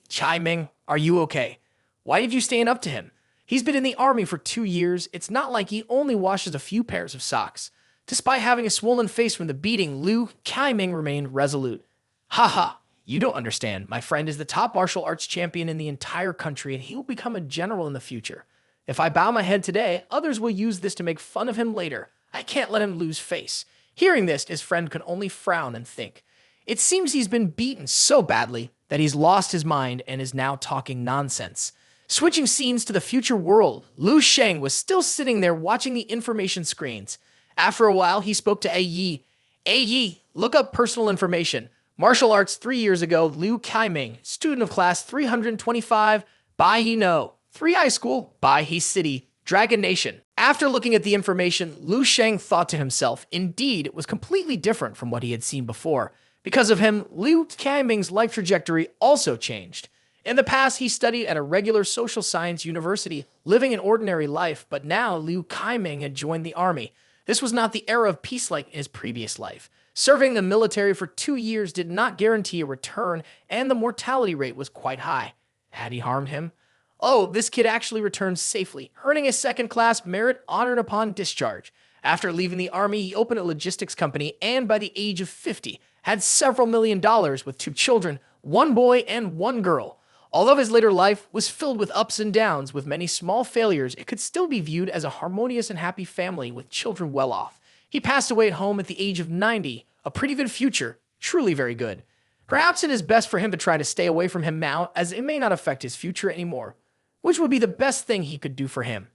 are you okay? Why did you stand up to him? He's been in the army for 2 years. It's not like he only washes a few pairs of socks. Despite having a swollen face from the beating, Liu Kaiming remained resolute. "Haha, you don't understand. My friend is the top martial arts champion in the entire country, and he will become a general in the future. If I bow my head today, others will use this to make fun of him later. I can't let him lose face." Hearing this, his friend could only frown and think. It seems he's been beaten so badly that he's lost his mind and is now talking nonsense. Switching scenes to the future world, Lu Sheng was still sitting there watching the information screens. After a while, he spoke to A Yi. "A Yi, look up personal information. Martial arts 3 years ago, Liu Kaiming, student of class 325, Bai He No, 3 high school, Bai He City, Dragon Nation." After looking at the information, Lu Sheng thought to himself, indeed, it was completely different from what he had seen before. Because of him, Liu Kaiming's life trajectory also changed. In the past, he studied at a regular social science university, living an ordinary life, but now Liu Kaiming had joined the army. This was not the era of peace like his previous life. Serving the military for 2 years did not guarantee a return, and the mortality rate was quite high. Had he harmed him? Oh, this kid actually returned safely, earning a second-class merit honored upon discharge. After leaving the army, he opened a logistics company, and by the age of 50, had several $1 million with 2 children, 1 boy and 1 girl. Although his later life was filled with ups and downs, with many small failures, it could still be viewed as a harmonious and happy family with children well off. He passed away at home at the age of 90, a pretty good future, truly very good. Perhaps it is best for him to try to stay away from him now, as it may not affect his future anymore. Which would be the best thing he could do for him?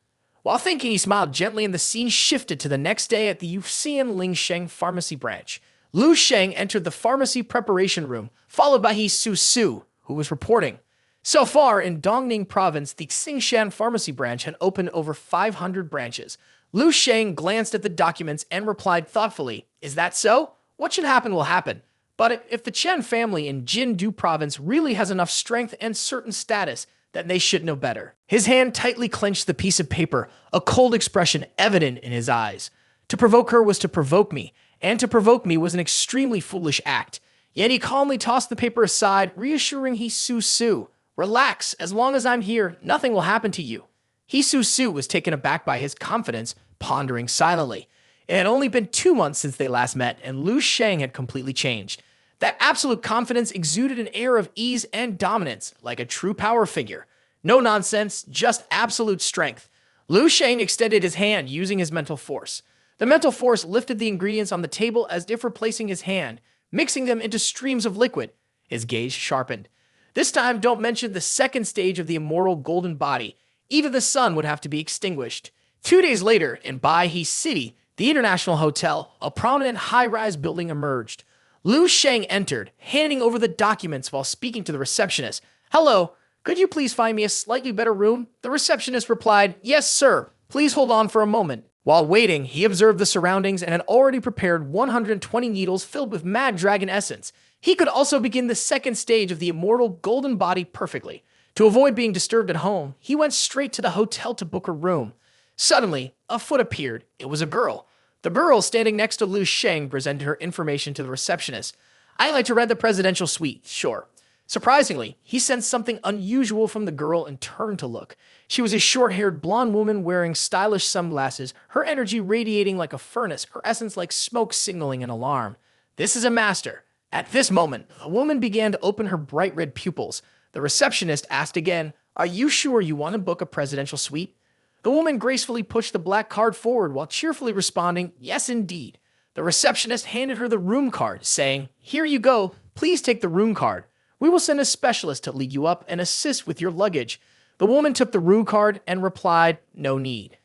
While thinking, he smiled gently and the scene shifted to the next day at the Yuxian Lingsheng pharmacy branch. Lu Sheng entered the pharmacy preparation room, followed by He Su, who was reporting. So far, in Dongning province, the Xingshan pharmacy branch had opened over 500 branches. Lu Sheng glanced at the documents and replied thoughtfully, "Is that so? What should happen will happen. But if the Chen family in Jindu province really has enough strength and certain status, then they should know better." His hand tightly clenched the piece of paper, a cold expression evident in his eyes. To provoke her was to provoke me, and to provoke me was an extremely foolish act. Yet he calmly tossed the paper aside, reassuring He Su, "Relax, as long as I'm here, nothing will happen to you." He Su was taken aback by his confidence, pondering silently. It had only been 2 months since they last met, and Lu Sheng had completely changed. That absolute confidence exuded an air of ease and dominance, like a true power figure. No nonsense, just absolute strength. Lu Sheng extended his hand using his mental force. The mental force lifted the ingredients on the table as if replacing his hand, mixing them into streams of liquid. His gaze sharpened. This time, don't mention the second stage of the immortal golden body. Even the sun would have to be extinguished. 2 days later, in Bai He City, the International Hotel, a prominent high-rise building emerged. Lu Sheng entered, handing over the documents while speaking to the receptionist. "Hello, could you please find me a slightly better room?" The receptionist replied, "Yes, sir. Please hold on for a moment." While waiting, he observed the surroundings and had already prepared 120 needles filled with mad dragon essence. He could also begin the second stage of the immortal golden body perfectly. To avoid being disturbed at home, he went straight to the hotel to book a room. Suddenly, a foot appeared. It was a girl. The girl standing next to Lu Sheng presented her information to the receptionist. "I'd like to rent the presidential suite, sure." Surprisingly, he sensed something unusual from the girl and turned to look. She was a short-haired blonde woman wearing stylish sunglasses, her energy radiating like a furnace, her essence like smoke signaling an alarm. "This is a master. At this moment, a woman began to open her bright red pupils. The receptionist asked again, "Are you sure you want to book a presidential suite?" The woman gracefully pushed the black card forward while cheerfully responding, "Yes, indeed." The receptionist handed her the room card, saying, "Here you go. Please take the room card. We will send a specialist to lead you up and assist with your luggage." The woman took the room card and replied, "No need."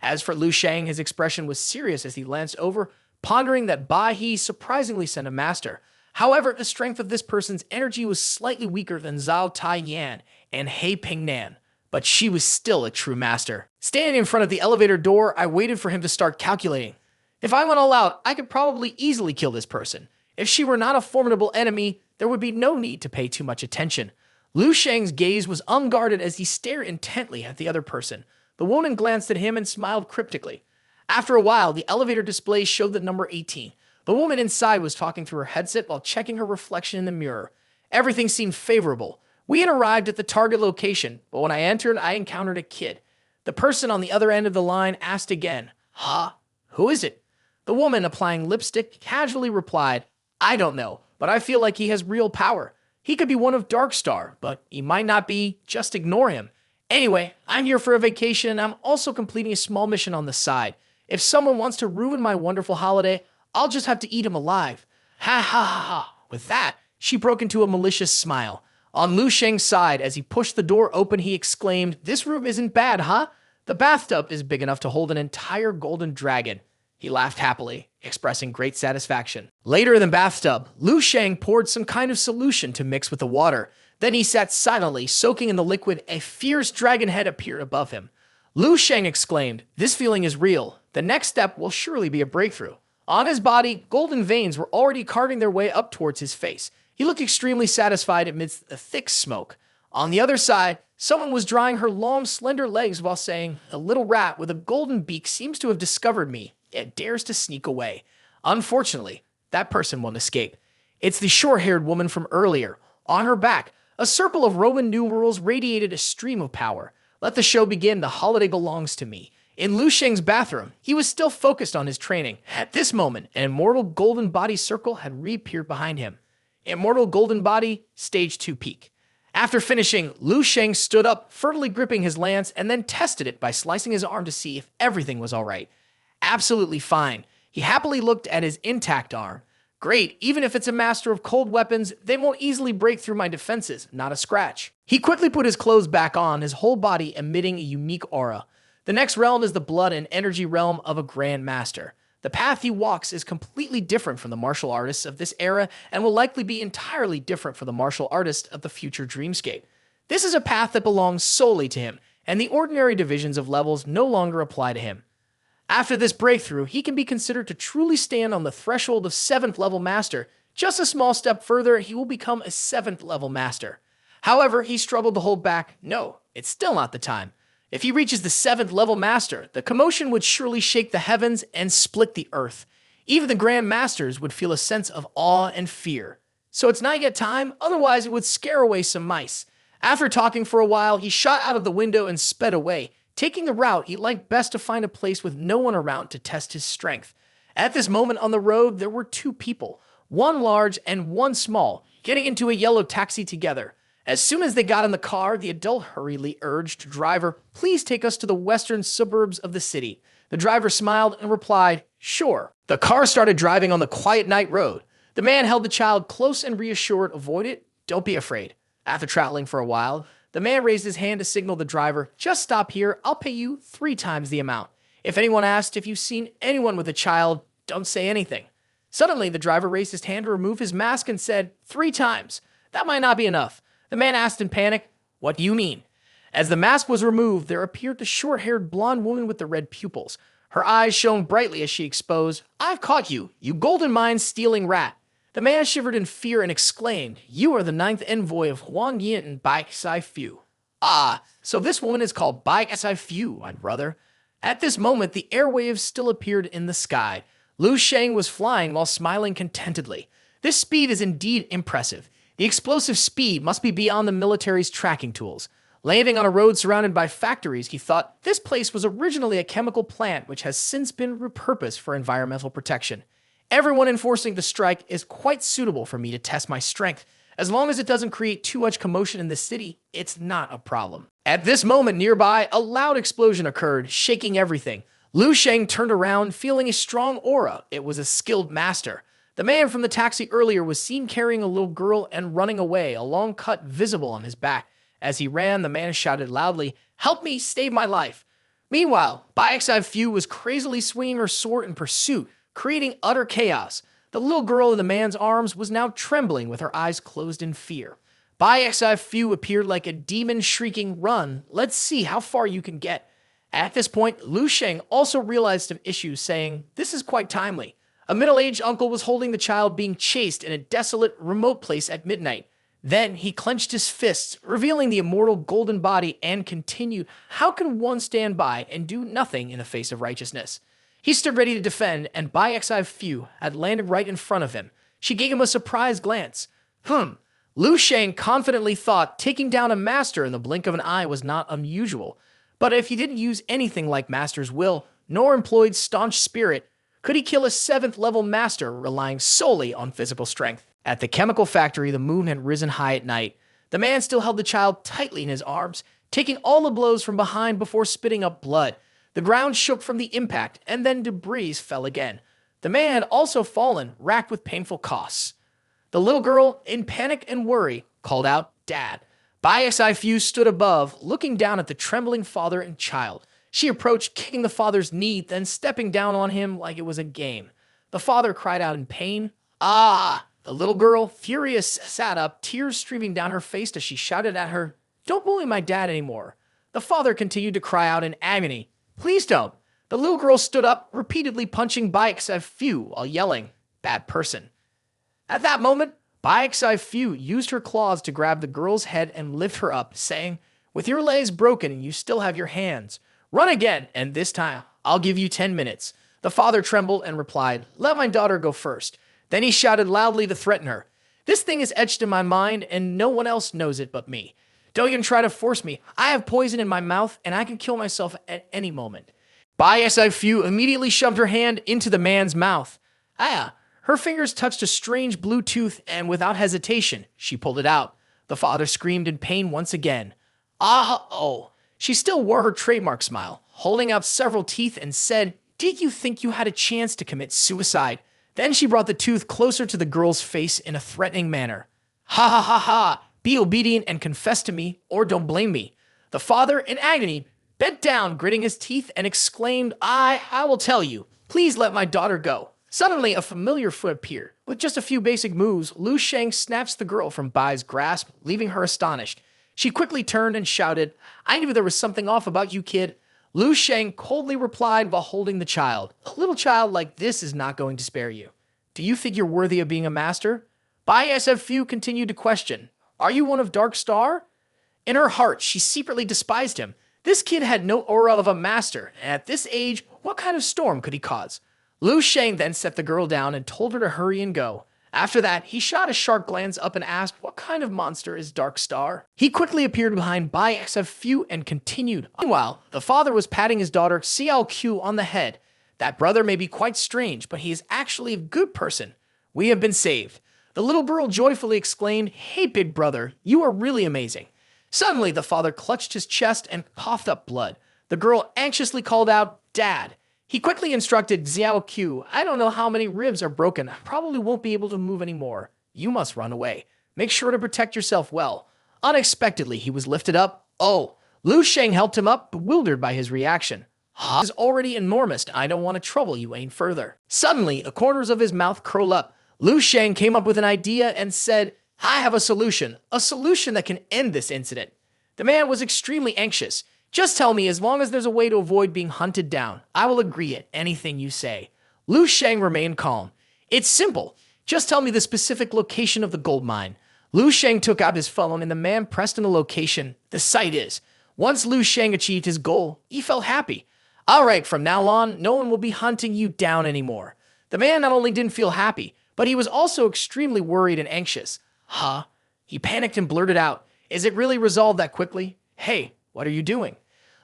As for Lu Sheng, his expression was serious as he glanced over, pondering that Bai He surprisingly sent a master. However, the strength of this person's energy was slightly weaker than Zhao Tai Yan and He Ping Nan, but she was still a true master. Standing in front of the elevator door, I waited for him to start calculating. If I went all out, I could probably easily kill this person. If she were not a formidable enemy, there would be no need to pay too much attention. Lu Sheng's gaze was unguarded as he stared intently at the other person. The woman glanced at him and smiled cryptically. After a while, the elevator display showed the number 18. The woman inside was talking through her headset while checking her reflection in the mirror. Everything seemed favorable. We had arrived at the target location, but when I entered, I encountered a kid. The person on the other end of the line asked again, "Huh? Who is it?" The woman, applying lipstick, casually replied, "I don't know, but I feel like he has real power. He could be one of Darkstar, but he might not be. Just ignore him. Anyway, I'm here for a vacation, and I'm also completing a small mission on the side. If someone wants to ruin my wonderful holiday, I'll just have to eat him alive." Ha ha ha ha. With that, she broke into a malicious smile. On Lu Sheng's side, as he pushed the door open, he exclaimed, "This room isn't bad, huh? The bathtub is big enough to hold an entire golden dragon." He laughed happily, expressing great satisfaction. Later in the bathtub, Lu Sheng poured some kind of solution to mix with the water. Then he sat silently, soaking in the liquid. A fierce dragon head appeared above him. Lu Sheng exclaimed, "This feeling is real. The next step will surely be a breakthrough." On his body, golden veins were already carving their way up towards his face. He looked extremely satisfied amidst the thick smoke. On the other side, someone was drying her long, slender legs while saying, "A little rat with a golden beak seems to have discovered me. It dares to sneak away." Unfortunately, that person won't escape. It's the short-haired woman from earlier. On her back, a circle of Roman numerals radiated a stream of power. Let the show begin. The holiday belongs to me. In Lu Sheng's bathroom, he was still focused on his training. At this moment, an immortal golden body circle had reappeared behind him. Immortal golden body, stage 2 peak. After finishing, Lu Sheng stood up, firmly gripping his lance, and then tested it by slicing his arm to see if everything was all right. Absolutely fine. He happily looked at his intact arm. Great, even if it's a master of cold weapons, they won't easily break through my defenses, not a scratch. He quickly put his clothes back on, his whole body emitting a unique aura. The next realm is the blood and energy realm of a grand master. The path he walks is completely different from the martial artists of this era and will likely be entirely different from the martial artists of the future dreamscape. This is a path that belongs solely to him, and the ordinary divisions of levels no longer apply to him. After this breakthrough, he can be considered to truly stand on the threshold of 7th level master. Just a small step further, he will become a 7th level master. However, he struggled to hold back. No, it's still not the time. If he reaches the 7th level master, the commotion would surely shake the heavens and split the earth. Even the Grand Masters would feel a sense of awe and fear. So it's not yet time, otherwise it would scare away some mice. After talking for a while, he shot out of the window and sped away, taking the route he liked best to find a place with no one around to test his strength. At this moment on the road, there were 2 people, one large and one small, getting into a yellow taxi together. As soon as they got in the car, the adult hurriedly urged the driver, "Please take us to the western suburbs of the city." The driver smiled and replied, "Sure." The car started driving on the quiet night road. The man held the child close and reassured, "Avoid it. Don't be afraid." After traveling for a while, the man raised his hand to signal the driver, "Just stop here. I'll pay you 3 times the amount. If anyone asks if you've seen anyone with a child, don't say anything." Suddenly, the driver raised his hand to remove his mask and said, "3 times. That might not be enough." The man asked in panic, "What do you mean?" As the mask was removed, there appeared the short-haired blonde woman with the red pupils. Her eyes shone brightly as she exposed, "I've caught you, you golden mine-stealing rat." The man shivered in fear and exclaimed, "You are the 9th envoy of Huang Yin and Bai Sai Fu." "Ah, so this woman is called Bai Sai Fu, my brother." At this moment, the airwaves still appeared in the sky. Lu Sheng was flying while smiling contentedly. This speed is indeed impressive. The explosive speed must be beyond the military's tracking tools. Landing on a road surrounded by factories, he thought, this place was originally a chemical plant which has since been repurposed for environmental protection. Everyone enforcing the strike is quite suitable for me to test my strength. As long as it doesn't create too much commotion in the city, it's not a problem. At this moment nearby, a loud explosion occurred, shaking everything. Lu Sheng turned around, feeling a strong aura. It was a skilled master. The man from the taxi earlier was seen carrying a little girl and running away, a long cut visible on his back. As he ran, the man shouted loudly, "Help me, save my life." Meanwhile, Baixai Fu was crazily swinging her sword in pursuit, creating utter chaos. The little girl in the man's arms was now trembling with her eyes closed in fear. Baixai Fu appeared like a demon shrieking, "Run, let's see how far you can get." At this point, Lu Sheng also realized some issues, saying, "This is quite timely." A middle-aged uncle was holding the child being chased in a desolate, remote place at midnight. Then he clenched his fists, revealing the immortal golden body, and continued, "How can one stand by and do nothing in the face of righteousness?" He stood ready to defend, and Baixai Fu had landed right in front of him. She gave him a surprised glance. Lu Sheng confidently thought taking down a master in the blink of an eye was not unusual. But if he didn't use anything like master's will, nor employed staunch spirit, could he kill a 7th level master relying solely on physical strength? At the chemical factory, the moon had risen high at night. The man still held the child tightly in his arms, taking all the blows from behind before spitting up blood. The ground shook from the impact, and then debris fell again. The man had also fallen, racked with painful coughs. The little girl, in panic and worry, called out, "Dad." Baixai Fu stood above, looking down at the trembling father and child. She approached, kicking the father's knee, then stepping down on him like it was a game. The father cried out in pain, "Ah!" The little girl, furious, sat up, tears streaming down her face as she shouted at her, "Don't bully my dad anymore." The father continued to cry out in agony, "Please don't." The little girl stood up, repeatedly punching Baixai Fu while yelling, "Bad person." At that moment, Baixai Fu used her claws to grab the girl's head and lift her up, saying, "With your legs broken, you still have your hands. Run again, and this time, I'll give you 10 minutes. The father trembled and replied, "Let my daughter go first." Then he shouted loudly to threaten her. "This thing is etched in my mind, and no one else knows it but me. Don't even try to force me. I have poison in my mouth, and I can kill myself at any moment." Baixai Fu immediately shoved her hand into the man's mouth. Her fingers touched a strange blue tooth, and without hesitation, she pulled it out. The father screamed in pain once again. She still wore her trademark smile, holding out several teeth, and said, "Did you think you had a chance to commit suicide?" Then she brought the tooth closer to the girl's face in a threatening manner. "Ha ha ha ha! Be obedient and confess to me, or don't blame me." The father, in agony, bent down, gritting his teeth, and exclaimed, I will tell you. Please let my daughter go." Suddenly, a familiar foot appeared. With just a few basic moves, Lu Sheng snatched the girl from Bai's grasp, leaving her astonished. She quickly turned and shouted, "I knew there was something off about you, kid." Lu Sheng coldly replied while holding the child, "A little child like this is not going to spare you. Do you think you're worthy of being a master?" Baixai Fu continued to question, "Are you one of Dark Star?" In her heart, she secretly despised him. This kid had no aura of a master, and at this age, what kind of storm could he cause? Lu Sheng then set the girl down and told her to hurry and go. After that, he shot a sharp glance up and asked, "What kind of monster is Dark Star?" He quickly appeared behind Baixai Fu and continued. Meanwhile, the father was patting his daughter Xiao Q on the head. "That brother may be quite strange, but he is actually a good person. We have been saved." The little girl joyfully exclaimed, "Hey, big brother, you are really amazing." Suddenly, the father clutched his chest and coughed up blood. The girl anxiously called out, "Dad." He quickly instructed Xiao Q, "I don't know how many ribs are broken. I probably won't be able to move anymore. You must run away. Make sure to protect yourself well." Unexpectedly, he was lifted up. Lu Sheng helped him up, bewildered by his reaction. "This is already enormous. I don't want to trouble you any further." Suddenly, the corners of his mouth curled up. Lu Sheng came up with an idea and said, "I have a solution that can end this incident." The man was extremely anxious. "Just tell me, as long as there's a way to avoid being hunted down, I will agree at anything you say." Lu Sheng remained calm. "It's simple. Just tell me the specific location of the gold mine." Lu Sheng took out his phone and the man pressed in the location. The site is. Once Lu Sheng achieved his goal, he felt happy. "All right, from now on, no one will be hunting you down anymore." The man not only didn't feel happy, but he was also extremely worried and anxious. He panicked and blurted out, "Is it really resolved that quickly? Hey, what are you doing?"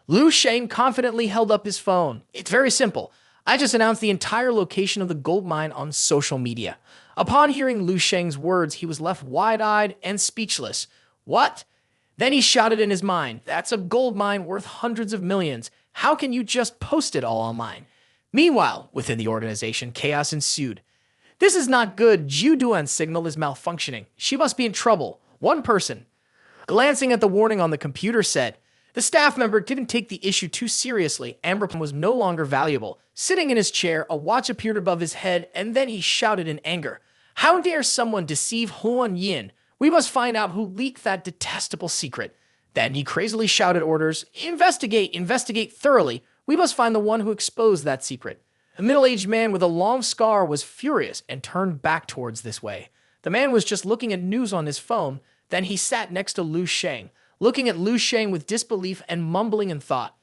Lu Sheng confidently held up his phone. "It's very simple. I just announced the entire location of the gold mine on social media. Upon hearing Lu Sheng's words, he was left wide-eyed and speechless. What? Then he shouted in his mind, that's a gold mine worth hundreds of millions. How can you just post it all online? Meanwhile, within the organization, chaos ensued. This is not good. Jiu Duan's signal is malfunctioning. She must be in trouble. One person, glancing at the warning on the computer, said, the staff member didn't take the issue too seriously. Amber was no longer valuable. Sitting in his chair, a watch appeared above his head, and then he shouted in anger. How dare someone deceive Huan Yin? We must find out who leaked that detestable secret. Then he crazily shouted orders, investigate thoroughly. We must find the one who exposed that secret. A middle-aged man with a long scar was furious and turned back towards this way. The man was just looking at news on his phone. Then he sat next to Lu Sheng, looking at Lu Sheng with disbelief and mumbling in thought.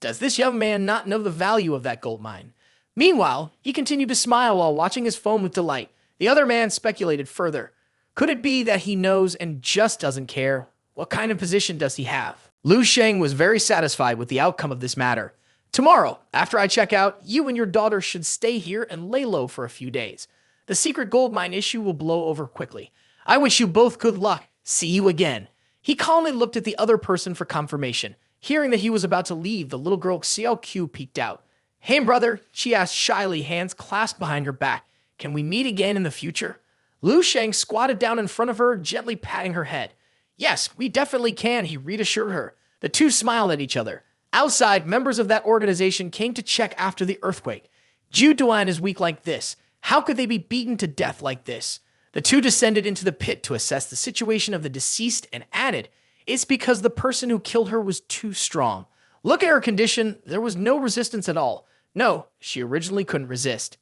Does this young man not know the value of that gold mine? Meanwhile, he continued to smile while watching his phone with delight. The other man speculated further. Could it be that he knows and just doesn't care? What kind of position does he have? Lu Sheng was very satisfied with the outcome of this matter. Tomorrow, after I check out, you and your daughter should stay here and lay low for a few days. The secret gold mine issue will blow over quickly. I wish you both good luck. See you again. He calmly looked at the other person for confirmation. Hearing that he was about to leave, the little girl Xiao Q peeked out. Hey, brother, she asked shyly, hands clasped behind her back. Can we meet again in the future? Lu Sheng squatted down in front of her, gently patting her head. Yes, we definitely can, he reassured her. The two smiled at each other. Outside, members of that organization came to check after the earthquake. Jiu Duan is weak like this. How could they be beaten to death like this? The two descended into the pit to assess the situation of the deceased and added, it's because the person who killed her was too strong. Look at her condition, there was no resistance at all. No, she originally couldn't resist.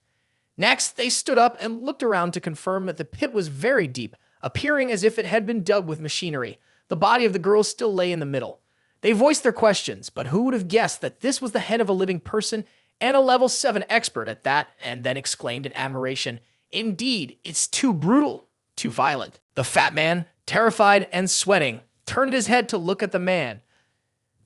Next, they stood up and looked around to confirm that the pit was very deep, appearing as if it had been dug with machinery. The body of the girl still lay in the middle. They voiced their questions, but who would have guessed that this was the head of a living person and a level 7 expert at that, and then exclaimed in admiration, indeed, it's too brutal, too violent. The fat man, terrified and sweating, turned his head to look at the man.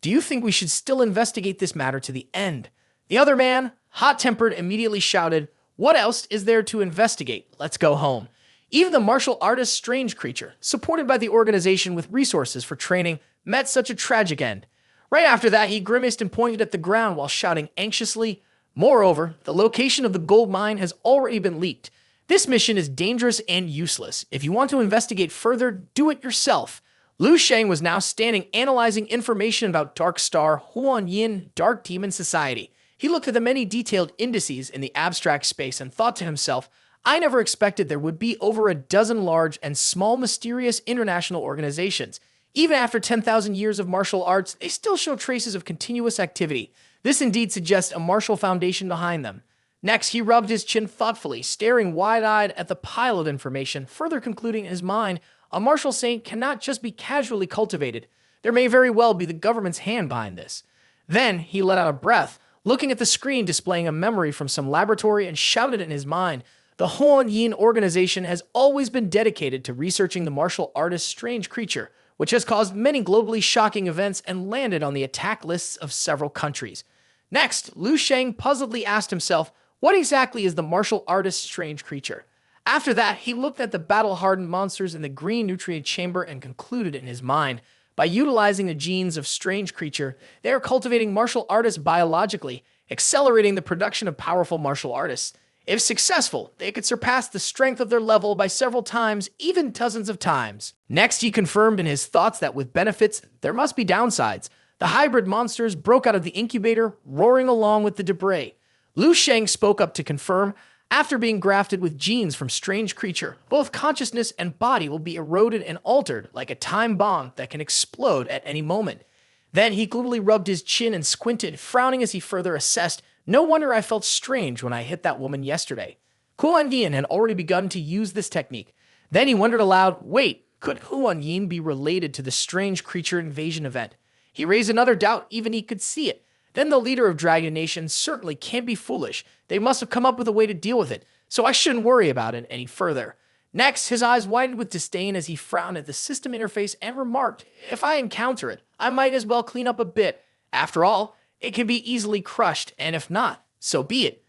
Do you think we should still investigate this matter to the end? The other man, hot-tempered, immediately shouted, what else is there to investigate? Let's go home. Even the martial artist Strange Creature, supported by the organization with resources for training, met such a tragic end. Right after that, he grimaced and pointed at the ground while shouting anxiously, moreover, the location of the gold mine has already been leaked. This mission is dangerous and useless. If you want to investigate further, do it yourself. Lu Sheng was now standing analyzing information about Dark Star, Huan Yin, Dark Demon Society. He looked at the many detailed indices in the abstract space and thought to himself, I never expected there would be over a dozen large and small mysterious international organizations. Even after 10,000 years of martial arts, they still show traces of continuous activity. This indeed suggests a martial foundation behind them. Next, he rubbed his chin thoughtfully, staring wide-eyed at the pile of information, further concluding in his mind, a martial saint cannot just be casually cultivated. There may very well be the government's hand behind this. Then, he let out a breath, looking at the screen displaying a memory from some laboratory and shouted in his mind, the Huan Yin organization has always been dedicated to researching the martial artist Strange Creature, which has caused many globally shocking events and landed on the attack lists of several countries. Next, Lu Sheng puzzledly asked himself, what exactly is the martial artist Strange Creature? After that, he looked at the battle-hardened monsters in the green nutrient chamber and concluded in his mind, by utilizing the genes of Strange Creature, they are cultivating martial artists biologically, accelerating the production of powerful martial artists. If successful, they could surpass the strength of their level by several times, even dozens of times. Next, he confirmed in his thoughts that with benefits, there must be downsides. The hybrid monsters broke out of the incubator, roaring along with the debris. Lu Sheng spoke up to confirm, after being grafted with genes from Strange Creature, both consciousness and body will be eroded and altered like a time bomb that can explode at any moment. Then he gloomily rubbed his chin and squinted, frowning as he further assessed, no wonder I felt strange when I hit that woman yesterday. Huan Yin had already begun to use this technique. Then he wondered aloud, wait, could Huan Yin be related to the Strange Creature invasion event? He raised another doubt, even he could see it. Then the leader of Dragon Nation certainly can't be foolish. They must have come up with a way to deal with it, so I shouldn't worry about it any further. Next, his eyes widened with disdain as he frowned at the system interface and remarked, if I encounter it, I might as well clean up a bit. After all, it can be easily crushed, and if not, So be it.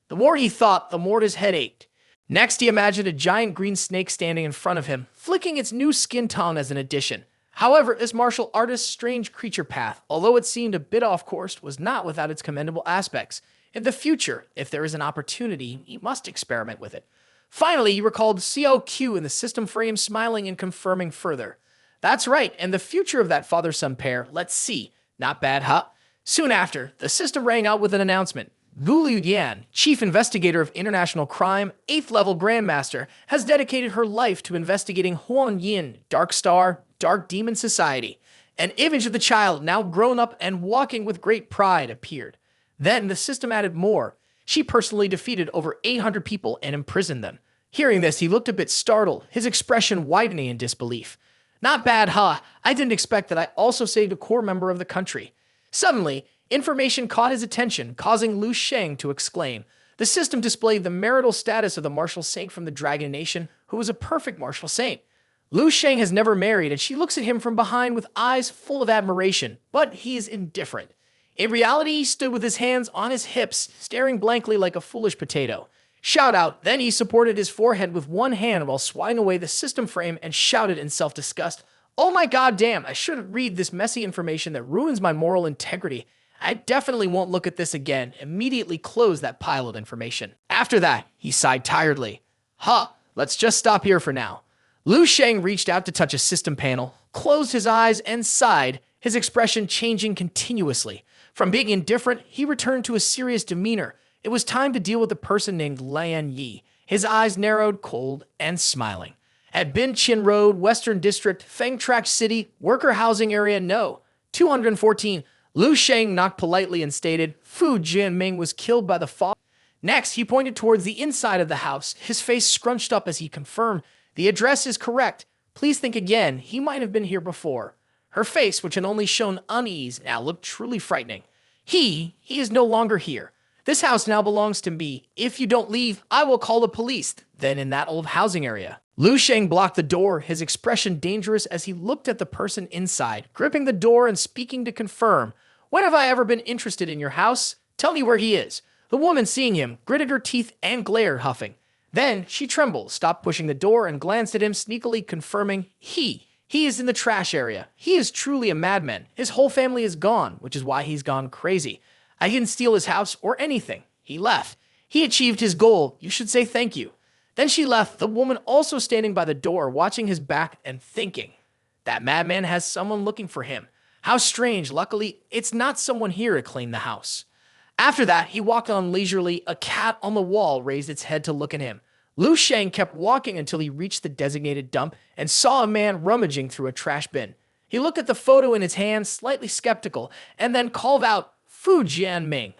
The more he thought, the more his head ached. Next, he imagined a giant green snake standing in front of him, flicking its new skin tone as an addition. However, this martial artist's strange creature path, although it seemed a bit off course, was not without its commendable aspects. In the future, if there is an opportunity, he must experiment with it. Finally, he recalled COQ in the system frame, smiling and confirming further. That's right, and the future of that father-son pair, let's see. Not bad, huh? Soon after, the system rang out with an announcement. Gu Yan, Chief Investigator of International Crime, 8th level Grandmaster, has dedicated her life to investigating Huan Yin, Dark Star, Dark Demon Society. An image of the child, now grown up and walking with great pride, appeared. Then the system added more. She personally defeated over 800 people and imprisoned them. Hearing this, he looked a bit startled, his expression widening in disbelief. Not bad, huh? I didn't expect that I also saved a core member of the country. Suddenly, information caught his attention, causing Lu Sheng to exclaim. The system displayed the marital status of the martial saint from the Dragon Nation, who was a perfect martial saint. Lu Sheng has never married, and she looks at him from behind with eyes full of admiration, but he is indifferent. In reality, he stood with his hands on his hips, staring blankly like a foolish potato. Shout out, then he supported his forehead with one hand while swatting away the system frame and shouted in self-disgust, "Oh my goddamn, I shouldn't read this messy information that ruins my moral integrity. I definitely won't look at this again." Immediately closed that pile of information. After that, he sighed tiredly. Let's just stop here for now. Lu Sheng reached out to touch a system panel, closed his eyes, and sighed, his expression changing continuously. From being indifferent, he returned to a serious demeanor. It was time to deal with a person named Lian Yi, his eyes narrowed, cold, and smiling. At Bin Chin Road, Western District, Feng Track City, Worker Housing Area No. 214, Lu Sheng knocked politely and stated, Fu Jianming was killed by the father. Next, he pointed towards the inside of the house, his face scrunched up as he confirmed, the address is correct. Please think again, he might have been here before. Her face, which had only shown unease, now looked truly frightening. He is no longer here. This house now belongs to me. If you don't leave, I will call the police. Then in that old housing area. Lu Sheng blocked the door, his expression dangerous as he looked at the person inside, gripping the door and speaking to confirm. When have I ever been interested in your house? Tell me where he is. The woman, seeing him, gritted her teeth and glared, huffing. Then she trembled, stopped pushing the door, and glanced at him, sneakily confirming, He is in the trash area. He is truly a madman. His whole family is gone, which is why he's gone crazy. I didn't steal his house or anything. He left. He achieved his goal. You should say thank you. Then she left, the woman also standing by the door, watching his back and thinking, that madman has someone looking for him. How strange. Luckily, it's not someone here to claim the house. After that, he walked on leisurely. A cat on the wall raised its head to look at him. Lu Sheng kept walking until he reached the designated dump and saw a man rummaging through a trash bin. He looked at the photo in his hand, slightly skeptical, and then called out, Fu Jianming.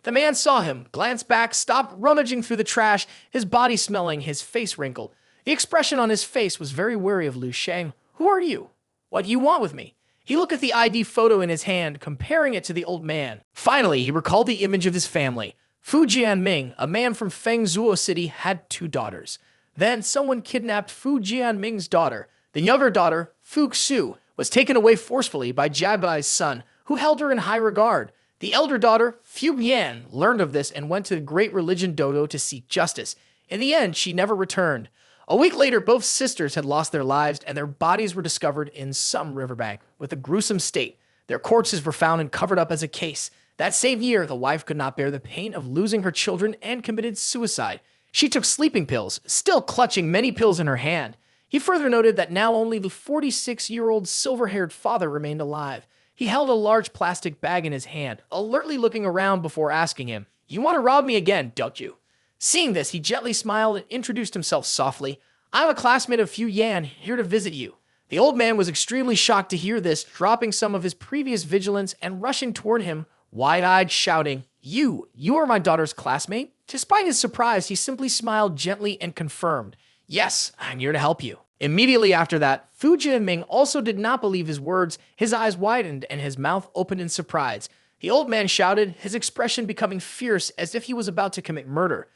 The man saw him, glanced back, stopped rummaging through the trash, his body smelling, his face wrinkled. The expression on his face was very wary of Lu Sheng. Who are you? What do you want with me? He looked at the ID photo in his hand, comparing it to the old man. Finally, he recalled the image of his family. Fu Jianming, a man from Fengzhuo City, had 2 daughters. Then someone kidnapped Fu Jianming's daughter. The younger daughter, Fu Xu, was taken away forcefully by Jiabai's son, who held her in high regard. The elder daughter, Fu Yan, learned of this and went to the great religion Dojo to seek justice. In the end, she never returned. A week later, both sisters had lost their lives and their bodies were discovered in some riverbank with a gruesome state. Their corpses were found and covered up as a case. That same year, the wife could not bear the pain of losing her children and committed suicide. She took sleeping pills, still clutching many pills in her hand. He further noted that now only the 46-year-old silver-haired father remained alive. He held a large plastic bag in his hand, alertly looking around before asking him, You want to rob me again, don't you? Seeing this, he gently smiled and introduced himself softly. I'm a classmate of Fu Yan, here to visit you. The old man was extremely shocked to hear this, dropping some of his previous vigilance and rushing toward him, wide-eyed, shouting, You are my daughter's classmate? Despite his surprise, he simply smiled gently and confirmed, Yes, I'm here to help you. Immediately after that, Fu Jianming also did not believe his words. His eyes widened and his mouth opened in surprise. The old man shouted, his expression becoming fierce as if he was about to commit murder.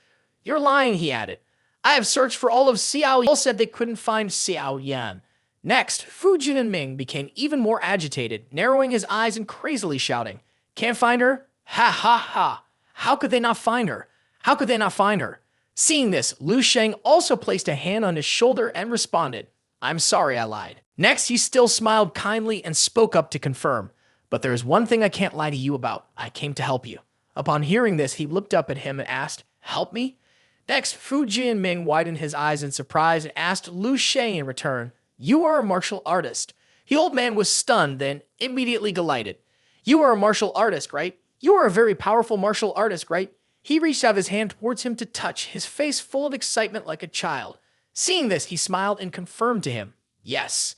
You're lying, he added. I have searched for all of Xiao. All said they couldn't find Xiao Yan. Next, Fu Jianming became even more agitated, narrowing his eyes and crazily shouting, Can't find her? Ha ha ha. How could they not find her? How could they not find her? Seeing this, Lu Sheng also placed a hand on his shoulder and responded, I'm sorry I lied. Next, he still smiled kindly and spoke up to confirm, but there is one thing I can't lie to you about. I came to help you. Upon hearing this, he looked up at him and asked, help me? Next, Fu Jianming widened his eyes in surprise and asked Lu Sheng in return, you are a martial artist. The old man was stunned, then immediately delighted. You are a martial artist, right? You are a very powerful martial artist, right? He reached out his hand towards him to touch, his face full of excitement like a child. Seeing this, he smiled and confirmed to him, yes.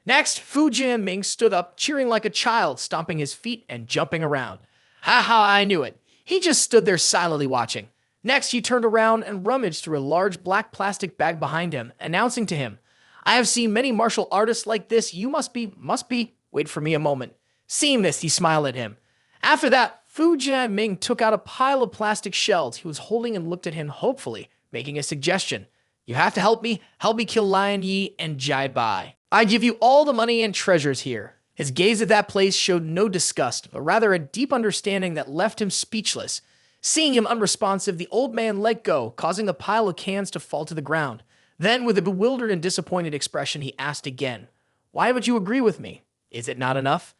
Next, Fu Jianming stood up, cheering like a child, stomping his feet and jumping around. Ha ha, I knew it. He just stood there silently watching. Next, he turned around and rummaged through a large black plastic bag behind him, announcing to him, I have seen many martial artists like this. You must be, wait for me a moment. Seeing this, he smiled at him. After that, Fu Jianming took out a pile of plastic shells he was holding and looked at him hopefully, making a suggestion. You have to help me kill Lion Yi and Jai Bai. I give you all the money and treasures here. His gaze at that place showed no disgust, but rather a deep understanding that left him speechless. Seeing him unresponsive, the old man let go, causing the pile of cans to fall to the ground. Then, with a bewildered and disappointed expression, he asked again, why would you agree with me? Is it not enough?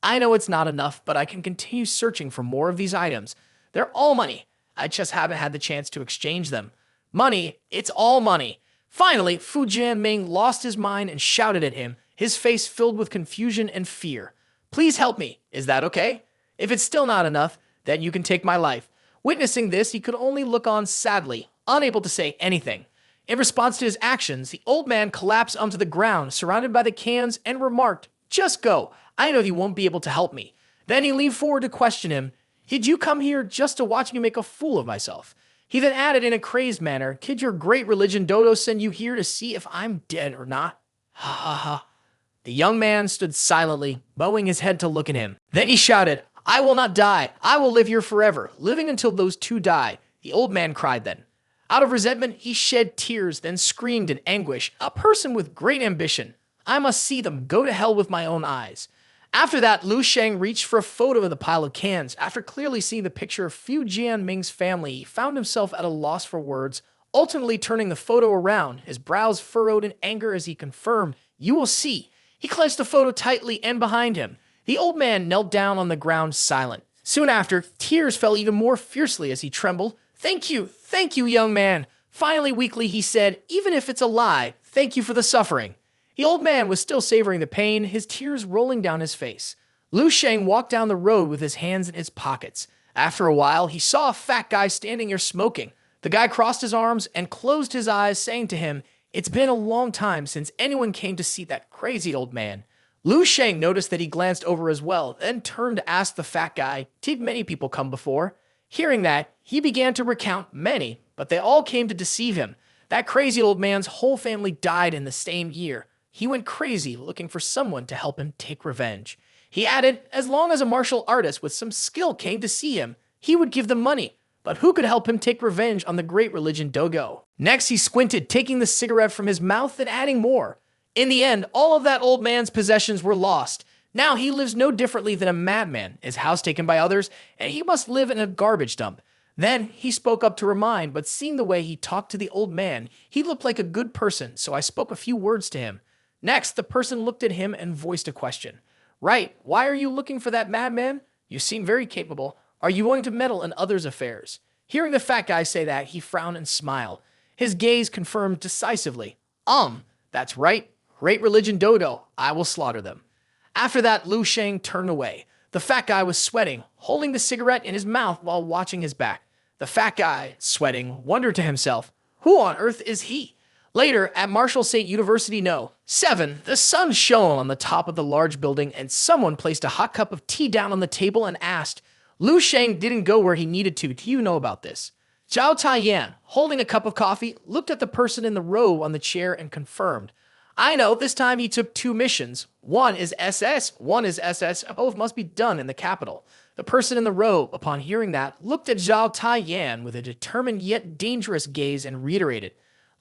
I know it's not enough, but I can continue searching for more of these items. They're all money. I just haven't had the chance to exchange them. Money, it's all money. Finally, Fu Jianming lost his mind and shouted at him, his face filled with confusion and fear. Please help me. Is that okay? If it's still not enough, then you can take my life. Witnessing this, he could only look on sadly, unable to say anything. In response to his actions, the old man collapsed onto the ground, surrounded by the cans, and remarked, just go. I know you won't be able to help me. Then he leaned forward to question him. Did you come here just to watch me make a fool of myself? He then added in a crazed manner, did your great religion Dojo send you here to see if I'm dead or not? Ha ha ha. The young man stood silently, bowing his head to look at him. Then he shouted, I will not die. I will live here forever, living until those two die. The old man cried then. Out of resentment, he shed tears, then screamed in anguish, a person with great ambition. I must see them go to hell with my own eyes. After that, Lu Sheng reached for a photo of the pile of cans. After clearly seeing the picture of Fu Jianming's family, he found himself at a loss for words, ultimately turning the photo around, his brows furrowed in anger as he confirmed, you will see. He clenched the photo tightly and behind him. The old man knelt down on the ground silent. Soon after, tears fell even more fiercely as he trembled. Thank you, young man. Finally, weakly, he said, even if it's a lie, thank you for the suffering. The old man was still savoring the pain, his tears rolling down his face. Lu Sheng walked down the road with his hands in his pockets. After a while, he saw a fat guy standing there smoking. The guy crossed his arms and closed his eyes, saying to him, it's been a long time since anyone came to see that crazy old man. Lu Sheng noticed that he glanced over as well, then turned to ask the fat guy, did many people come before? Hearing that, he began to recount many, but they all came to deceive him. That crazy old man's whole family died in the same year. He went crazy looking for someone to help him take revenge. He added, as long as a martial artist with some skill came to see him, he would give them money. But who could help him take revenge on the great religion Dojo? Next, he squinted, taking the cigarette from his mouth and adding more. In the end, all of that old man's possessions were lost. Now he lives no differently than a madman, his house taken by others, and he must live in a garbage dump. Then he spoke up to remind, but seeing the way he talked to the old man, he looked like a good person, so I spoke a few words to him. Next, the person looked at him and voiced a question. Right, why are you looking for that madman? You seem very capable. Are you going to meddle in others' affairs? Hearing the fat guy say that, he frowned and smiled. His gaze confirmed decisively. That's right. Great religion Dojo. I will slaughter them. After that, Lu Sheng turned away. The fat guy was sweating, holding the cigarette in his mouth while watching his back. The fat guy, sweating, wondered to himself, who on earth is he? Later, at Marshall State University No. 7, the sun shone on the top of the large building and someone placed a hot cup of tea down on the table and asked, Lu Sheng didn't go where he needed to. Do you know about this? Zhao Taiyan, holding a cup of coffee, looked at the person in the row on the chair and confirmed. I know, this time he took 2 missions. One is SS, one is SS. Both must be done in the capital. The person in the row, upon hearing that, looked at Zhao Taiyan with a determined yet dangerous gaze and reiterated,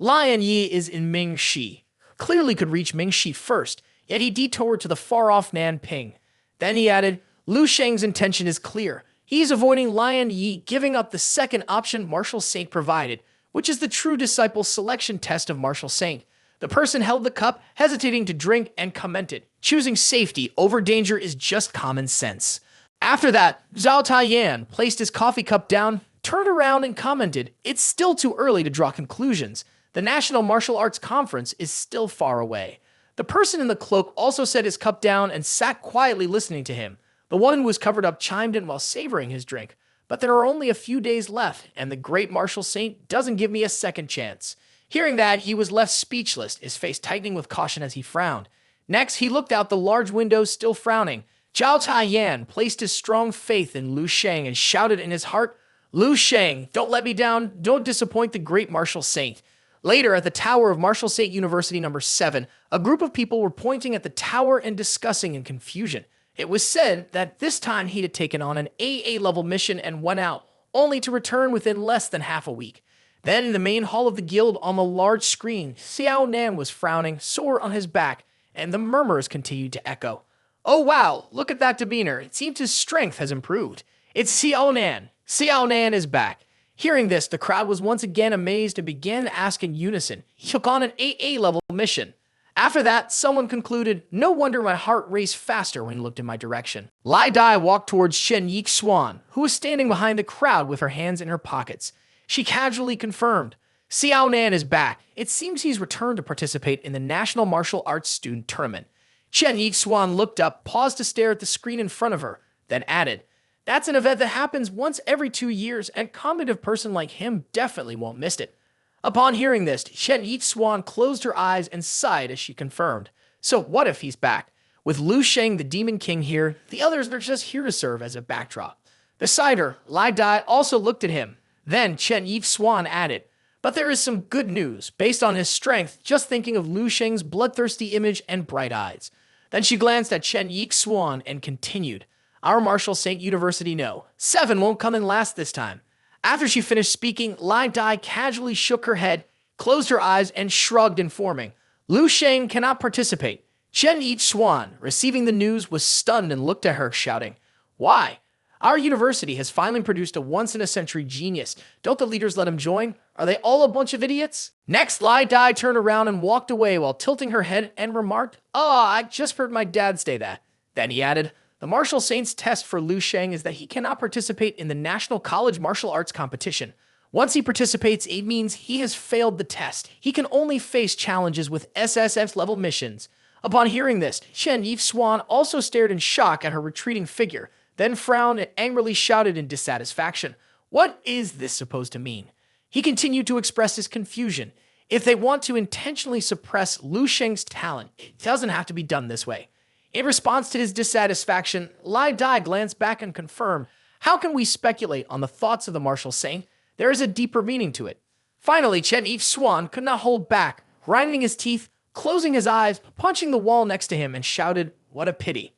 Lion Yi is in Mingxi. Clearly could reach Mingxi first, yet he detoured to the far-off Nanping. Then he added, Lu Sheng's intention is clear. He's avoiding Lion Yi, giving up the second option Martial Saint provided, which is the true disciple selection test of Martial Saint. The person held the cup, hesitating to drink, and commented, "Choosing safety over danger is just common sense." After that, Zhao Taiyan placed his coffee cup down, turned around, and commented, "It's still too early to draw conclusions. The National Martial Arts Conference is still far away." The person in the cloak also set his cup down and sat quietly listening to him. The one who was covered up chimed in while savoring his drink. "But there are only a few days left, and the great Martial Saint doesn't give me a second chance." Hearing that, he was left speechless, his face tightening with caution as he frowned. Next, he looked out the large windows, still frowning. Zhao Taiyan placed his strong faith in Lu Sheng and shouted in his heart, "Lu Sheng, don't let me down, don't disappoint the great Martial Saint." Later, at the tower of Martial Saint University number 7, a group of people were pointing at the tower and discussing in confusion. It was said that this time he had taken on an AA-level mission and went out, only to return within less than half a week. Then, in the main hall of the guild, on the large screen, Xiao Nan was frowning, sore on his back, and the murmurs continued to echo. "Oh wow, look at that demeanor. It seems his strength has improved. It's Xiao Nan. Xiao Nan is back." Hearing this, the crowd was once again amazed and began to ask in unison. He took on an AA-level mission. After that, someone concluded, "No wonder my heart raced faster when he looked in my direction." Lai Dai walked towards Shen Yi Xuan, who was standing behind the crowd with her hands in her pockets. She casually confirmed, "Xiao Nan is back. It seems he's returned to participate in the National Martial Arts Student Tournament." Chen Yixuan looked up, paused to stare at the screen in front of her, then added, "That's an event that happens once every 2 years, and a combative person like him definitely won't miss it." Upon hearing this, Chen Yixuan closed her eyes and sighed as she confirmed, "So what if he's back? With Lu Sheng, the Demon King here, the others are just here to serve as a backdrop." Beside her, Lai Dai also looked at him. Then Chen Yixuan added, "But there is some good news. Based on his strength, just thinking of Lu Sheng's bloodthirsty image and bright eyes." Then she glanced at Chen Yixuan and continued, "Our Martial Saint University know. 7 won't come in last this time." After she finished speaking, Lai Dai casually shook her head, closed her eyes, and shrugged, informing, "Lu Sheng cannot participate." Chen Yixuan, receiving the news, was stunned and looked at her, shouting, "Why? Our university has finally produced a once-in-a-century genius. Don't the leaders let him join? Are they all a bunch of idiots?" Next, Lai Dai turned around and walked away while tilting her head and remarked, "Oh, I just heard my dad say that." Then he added, "The Martial Saint's test for Lu Sheng is that he cannot participate in the National College Martial Arts Competition. Once he participates, it means he has failed the test. He can only face challenges with SSF-level missions." Upon hearing this, Chen Yixuan also stared in shock at her retreating figure, then frowned and angrily shouted in dissatisfaction, "What is this supposed to mean?" He continued to express his confusion. If they want to intentionally suppress Lu Sheng's talent, it doesn't have to be done this way. In response to his dissatisfaction, Lai Dai glanced back and confirmed, "How can we speculate on the thoughts of the Martial Saint? There is a deeper meaning to it." Finally, Chen Yixuan could not hold back, grinding his teeth, closing his eyes, punching the wall next to him, and shouted, "What a pity."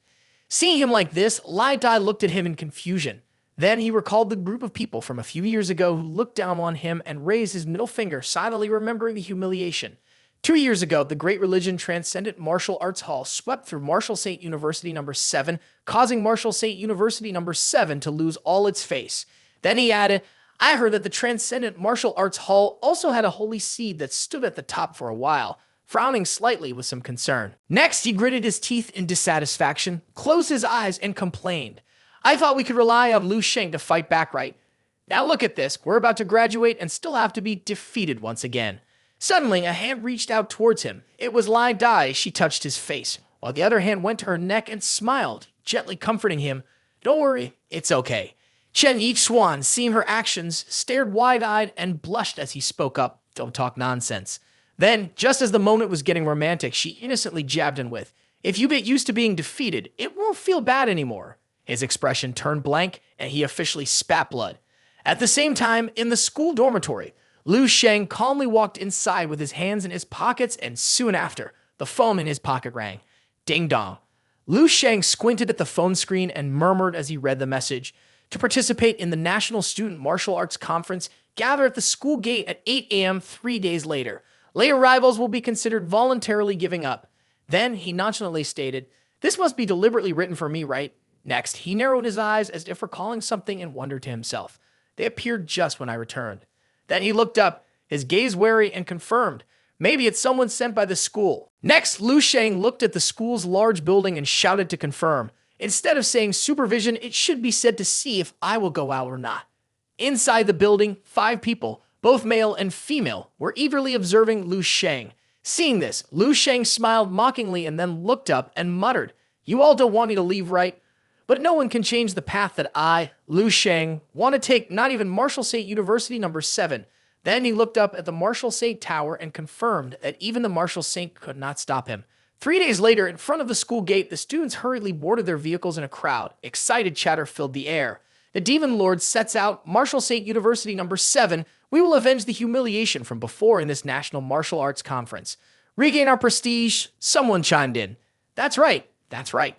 Seeing him like this, Lai Dai looked at him in confusion. Then he recalled the group of people from a few years ago who looked down on him and raised his middle finger, silently remembering the humiliation. 2 years ago, the Great Religion Transcendent Martial Arts Hall swept through Martial Saint University number 7, causing Martial Saint University number 7 to lose all its face. Then he added, "I heard that the Transcendent Martial Arts Hall also had a holy seed that stood at the top for a while," frowning slightly with some concern. Next, he gritted his teeth in dissatisfaction, closed his eyes, and complained, "I thought we could rely on Lu Sheng to fight back right. Now look at this, we're about to graduate and still have to be defeated once again." Suddenly, a hand reached out towards him. It was Lai Dai. She touched his face, while the other hand went to her neck and smiled, gently comforting him. "Don't worry, it's okay." Chen Yixuan, seeing her actions, stared wide-eyed and blushed as he spoke up, "Don't talk nonsense." Then, just as the moment was getting romantic, she innocently jabbed him with, "If you get used to being defeated, it won't feel bad anymore." His expression turned blank, and he officially spat blood. At the same time, in the school dormitory, Lu Sheng calmly walked inside with his hands in his pockets, and soon after, the phone in his pocket rang. Ding dong. Lu Sheng squinted at the phone screen and murmured as he read the message. To participate in the National Student Martial Arts Conference, gather at the school gate at 8 a.m. 3 days later. Late arrivals will be considered voluntarily giving up. Then he nonchalantly stated, "This must be deliberately written for me, right? Next, he narrowed his eyes as if recalling something and wondered to himself. They appeared just when I returned. Then he looked up, his gaze wary, and confirmed. Maybe it's someone sent by the school. Next, Lu Sheng looked at the school's large building and shouted to confirm. Instead of saying supervision, it should be said to see if I will go out or not. Inside the building, 5 people, both male and female, were eagerly observing Lu Sheng. Seeing this, Lu Sheng smiled mockingly and then looked up and muttered, "You all don't want me to leave, right? But no one can change the path that I, Lu Sheng, want to take, not even Marshall State University number 7. Then he looked up at the Marshall State Tower and confirmed that even the Marshall Saint could not stop him. 3 days later, in front of the school gate, the students hurriedly boarded their vehicles in a crowd. Excited chatter filled the air. The Demon Lord sets out, Marshall State University number 7. We will avenge the humiliation from before in this National Martial Arts Conference. Regain our prestige, someone chimed in. That's right, that's right.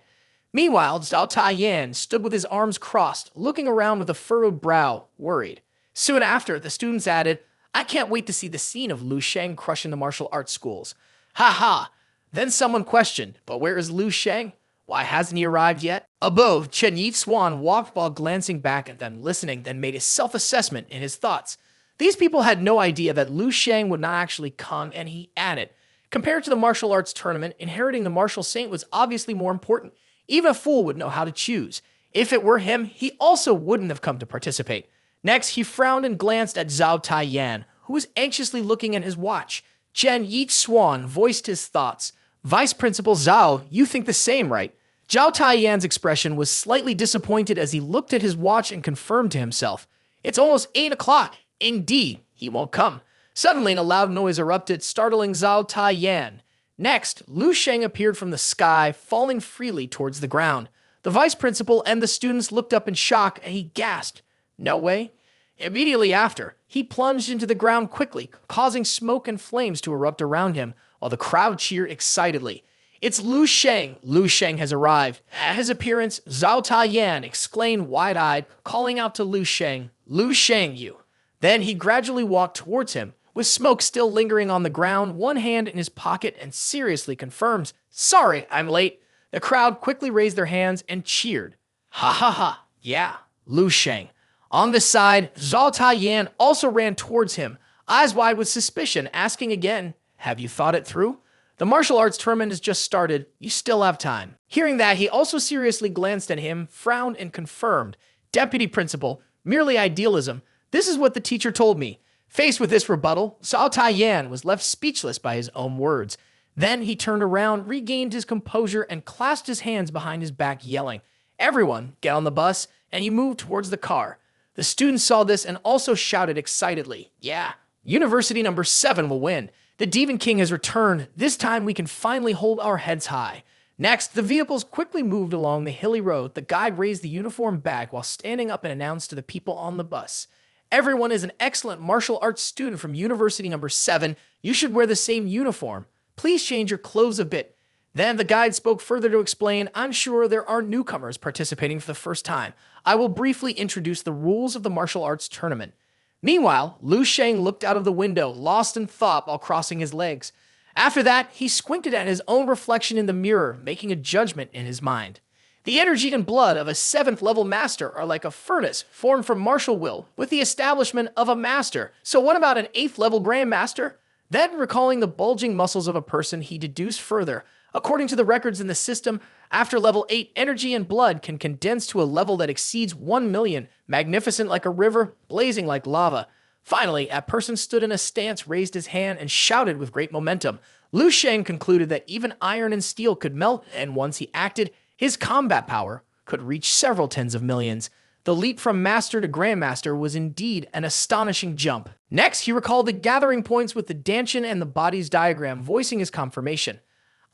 Meanwhile, Zhao Taiyan stood with his arms crossed, looking around with a furrowed brow, worried. Soon after, the students added, I can't wait to see the scene of Lu Sheng crushing the martial arts schools. Ha ha! Then someone questioned, but where is Lu Sheng? Why hasn't he arrived yet? Above, Chen Yi Swan walked while glancing back at them, listening, then made a self-assessment in his thoughts. These people had no idea that Lu Sheng would not actually come, and he added, compared to the martial arts tournament, inheriting the martial saint was obviously more important. Even a fool would know how to choose. If it were him, he also wouldn't have come to participate. Next, he frowned and glanced at Zhao Taiyan, who was anxiously looking at his watch. Chen Yi Swan voiced his thoughts. Vice Principal Zhao, you think the same, right? Zhao Taiyan's expression was slightly disappointed as he looked at his watch and confirmed to himself. It's almost 8 o'clock. Indeed, he won't come. Suddenly, a loud noise erupted, startling Zhao Taiyan. Next, Lu Sheng appeared from the sky, falling freely towards the ground. The vice principal and the students looked up in shock, and he gasped. No way. Immediately after, he plunged into the ground quickly, causing smoke and flames to erupt around him, while the crowd cheered excitedly. It's Lu Sheng. Lu Sheng has arrived. At his appearance, Zhao Taiyan exclaimed wide-eyed, calling out to Lu Sheng, Lu Sheng, you. Then he gradually walked towards him, with smoke still lingering on the ground, one hand in his pocket, and seriously confirms, Sorry, I'm late. The crowd quickly raised their hands and cheered. Ha ha ha, yeah, Lu Sheng. On the side, Zhao Taiyan also ran towards him, eyes wide with suspicion, asking again, Have you thought it through? The martial arts tournament has just started. You still have time. Hearing that, he also seriously glanced at him, frowned, and confirmed. Deputy Principal, merely idealism. This is what the teacher told me. Faced with this rebuttal, Zhao Taiyan was left speechless by his own words. Then he turned around, regained his composure, and clasped his hands behind his back, yelling, Everyone, get on the bus, and he moved towards the car. The students saw this and also shouted excitedly, Yeah, University number 7 will win. The Demon King has returned. This time we can finally hold our heads high. Next, the vehicles quickly moved along the hilly road. The guide raised the uniform back while standing up and announced to the people on the bus, Everyone is an excellent martial arts student from University number 7. You should wear the same uniform. Please change your clothes a bit. Then the guide spoke further to explain, I'm sure there are newcomers participating for the first time. I will briefly introduce the rules of the martial arts tournament. Meanwhile, Lu Sheng looked out of the window, lost in thought while crossing his legs. After that, he squinted at his own reflection in the mirror, making a judgment in his mind. The energy and blood of a 7th level master are like a furnace formed from martial will with the establishment of a master. So what about an 8th level grandmaster? Then, recalling the bulging muscles of a person, he deduced further. According to the records in the system, after level 8, energy and blood can condense to a level that exceeds 1 million, magnificent like a river, blazing like lava. Finally, a person stood in a stance, raised his hand, and shouted with great momentum. Lu Sheng concluded that even iron and steel could melt, and once he acted, his combat power could reach several tens of millions. The leap from master to grandmaster was indeed an astonishing jump. Next, he recalled the gathering points with the Danshin and the body's diagram, voicing his confirmation.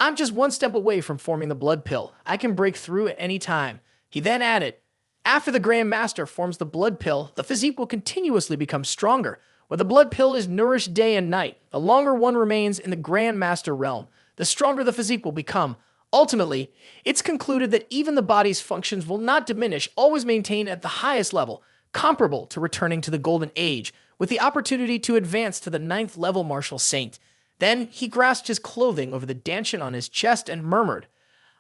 I'm just one step away from forming the blood pill. I can break through at any time. He then added, After the grandmaster forms the blood pill, the physique will continuously become stronger. When the blood pill is nourished day and night, the longer one remains in the grandmaster realm, the stronger the physique will become. Ultimately, it's concluded that even the body's functions will not diminish, always maintained at the highest level, comparable to returning to the Golden Age, with the opportunity to advance to the 9th level martial saint. Then he grasped his clothing over the danshin on his chest and murmured,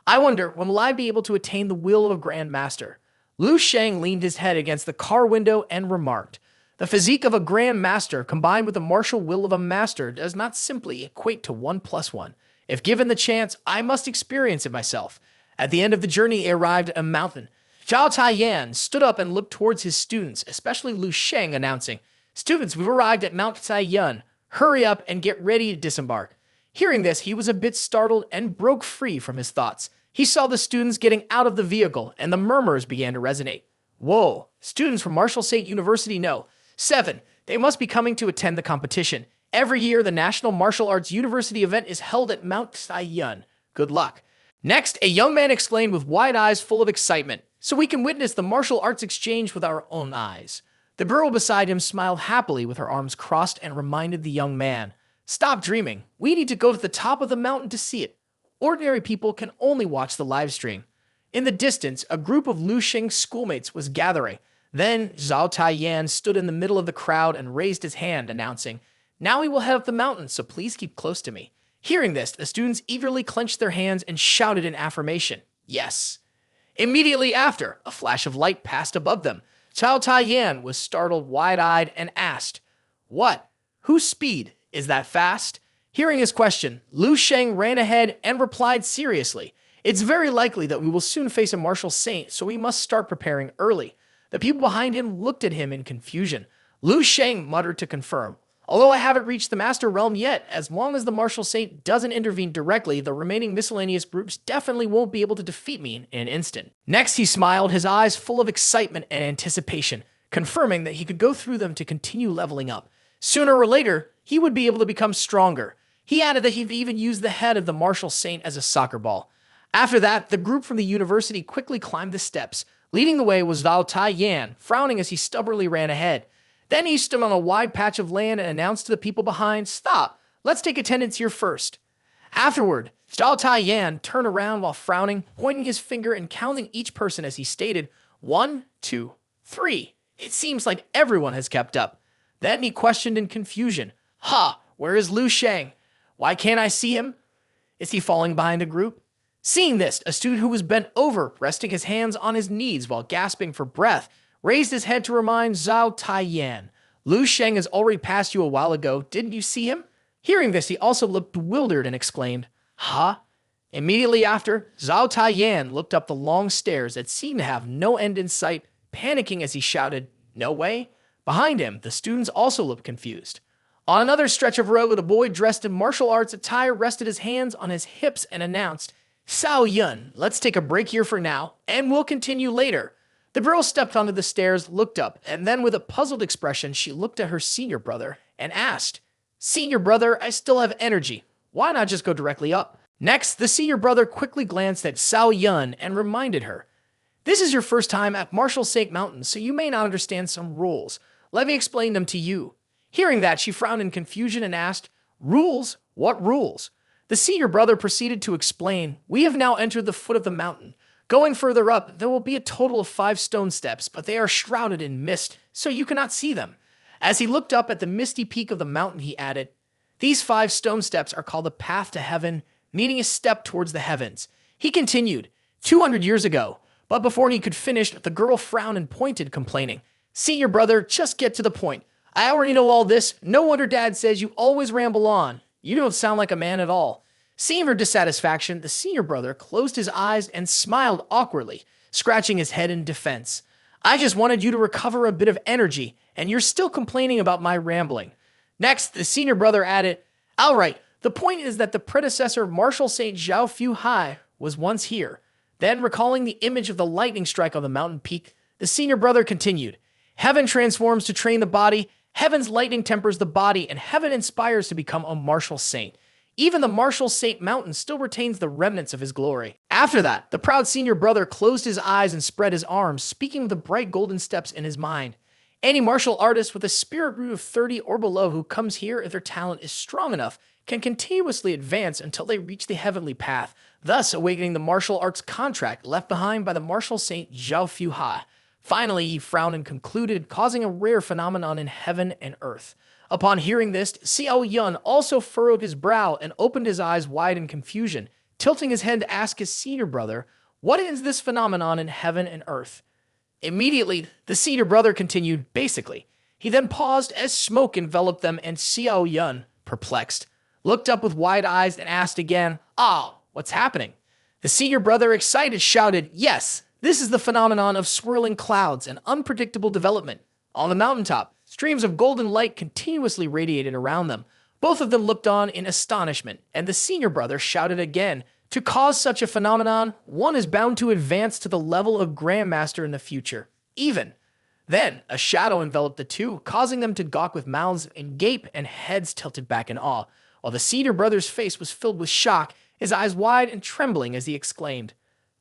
I wonder, when will I be able to attain the will of a Grand Master? Lu Sheng leaned his head against the car window and remarked, the physique of a Grand Master combined with the martial will of a master does not simply equate to 1+1. If given the chance, I must experience it myself. At the end of the journey, he arrived at a mountain. Zhao Taiyan stood up and looked towards his students, especially Lu Sheng, announcing, "Students, we've arrived at Mount Taiyuan. Hurry up and get ready to disembark." Hearing this, he was a bit startled and broke free from his thoughts. He saw the students getting out of the vehicle, and the murmurs began to resonate. Whoa, students from Martial State University know. 7. They must be coming to attend the competition. Every year, the National Martial Arts University event is held at Mount Taiyuan. Good luck. Next, a young man exclaimed with wide eyes full of excitement, "So we can witness the martial arts exchange with our own eyes." The girl beside him smiled happily with her arms crossed and reminded the young man, "Stop dreaming. We need to go to the top of the mountain to see it. Ordinary people can only watch the live stream." In the distance, a group of Lu Sheng's schoolmates was gathering. Then Zhao Taiyan stood in the middle of the crowd and raised his hand, announcing, "Now we will head up the mountain, so please keep close to me." Hearing this, the students eagerly clenched their hands and shouted in affirmation, "Yes." Immediately after, a flash of light passed above them. Zhao Taiyan was startled, wide-eyed, and asked, "What? Whose speed? Is that fast?" Hearing his question, Lu Sheng ran ahead and replied seriously, "It's very likely that we will soon face a martial saint, so we must start preparing early." The people behind him looked at him in confusion. Lu Sheng muttered to confirm, "Although I haven't reached the Master Realm yet, as long as the martial saint doesn't intervene directly, the remaining miscellaneous groups definitely won't be able to defeat me in an instant." Next, he smiled, his eyes full of excitement and anticipation, confirming that he could go through them to continue leveling up. Sooner or later, he would be able to become stronger. He added that he'd even use the head of the martial saint as a soccer ball. After that, the group from the university quickly climbed the steps. Leading the way was Zhao Taiyan, frowning as he stubbornly ran ahead. Then he stood on a wide patch of land and announced to the people behind, "Stop, let's take attendance here first." Afterward, Zhao Taiyan turned around while frowning, pointing his finger and counting each person as he stated, 1, 2, 3. It seems like everyone has kept up. Then he questioned in confusion, "Ha, where is Lu Sheng? Why can't I see him? Is he falling behind the group?" Seeing this, a student who was bent over, resting his hands on his knees while gasping for breath, raised his head to remind Zhao Taiyan, "Lu Sheng has already passed you a while ago. Didn't you see him?" Hearing this, he also looked bewildered and exclaimed, "Huh?" Immediately after, Zhao Taiyan looked up the long stairs that seemed to have no end in sight, panicking as he shouted, "No way?" Behind him, the students also looked confused. On another stretch of road, a boy dressed in martial arts attire rested his hands on his hips and announced, "Sao Yun, let's take a break here for now, and we'll continue later." The girl stepped onto the stairs, looked up, and then with a puzzled expression, she looked at her senior brother and asked, "Senior brother, I still have energy. Why not just go directly up?" Next, the senior brother quickly glanced at Sao Yun and reminded her, "This is your first time at Martial Sake Mountain, so you may not understand some rules. Let me explain them to you." Hearing that, she frowned in confusion and asked, "Rules? What rules?" The senior brother proceeded to explain, "We have now entered the foot of the mountain. Going further up, there will be a total of 5 stone steps, but they are shrouded in mist, so you cannot see them." As he looked up at the misty peak of the mountain, he added, "These 5 stone steps are called the path to heaven, meaning a step towards the heavens." He continued, 200 years ago, but before he could finish, the girl frowned and pointed, complaining, "Senior brother, just get to the point. I already know all this. No wonder Dad says you always ramble on. You don't sound like a man at all." Seeing her dissatisfaction, the senior brother closed his eyes and smiled awkwardly, scratching his head in defense. "I just wanted you to recover a bit of energy, and you're still complaining about my rambling." Next, the senior brother added, "All right, the point is that the predecessor of Martial Saint Zhao Fu Hai was once here." Then, recalling the image of the lightning strike on the mountain peak, the senior brother continued, "Heaven transforms to train the body, heaven's lightning tempers the body, and heaven inspires to become a martial saint. Even the martial saint mountain still retains the remnants of his glory." After that, the proud senior brother closed his eyes and spread his arms, speaking of the bright golden steps in his mind. Any martial artist with a spirit root of 30 or below who comes here if their talent is strong enough can continuously advance until they reach the heavenly path, thus awakening the martial arts contract left behind by the martial saint Zhao Fu Ha. Finally, he frowned and concluded, causing a rare phenomenon in heaven and earth. Upon hearing this, Xiao Yun also furrowed his brow and opened his eyes wide in confusion, tilting his head to ask his senior brother, what is this phenomenon in heaven and earth? Immediately, the senior brother continued, basically. He then paused as smoke enveloped them, and Xiao Yun, perplexed, looked up with wide eyes and asked again, what's happening? The senior brother, excited, shouted, yes, this is the phenomenon of swirling clouds and unpredictable development. On the mountaintop, streams of golden light continuously radiated around them. Both of them looked on in astonishment, and the senior brother shouted again, to cause such a phenomenon, one is bound to advance to the level of Grandmaster in the future. Then, a shadow enveloped the two, causing them to gawk with mouths and gape and heads tilted back in awe, while the senior brother's face was filled with shock, his eyes wide and trembling as he exclaimed,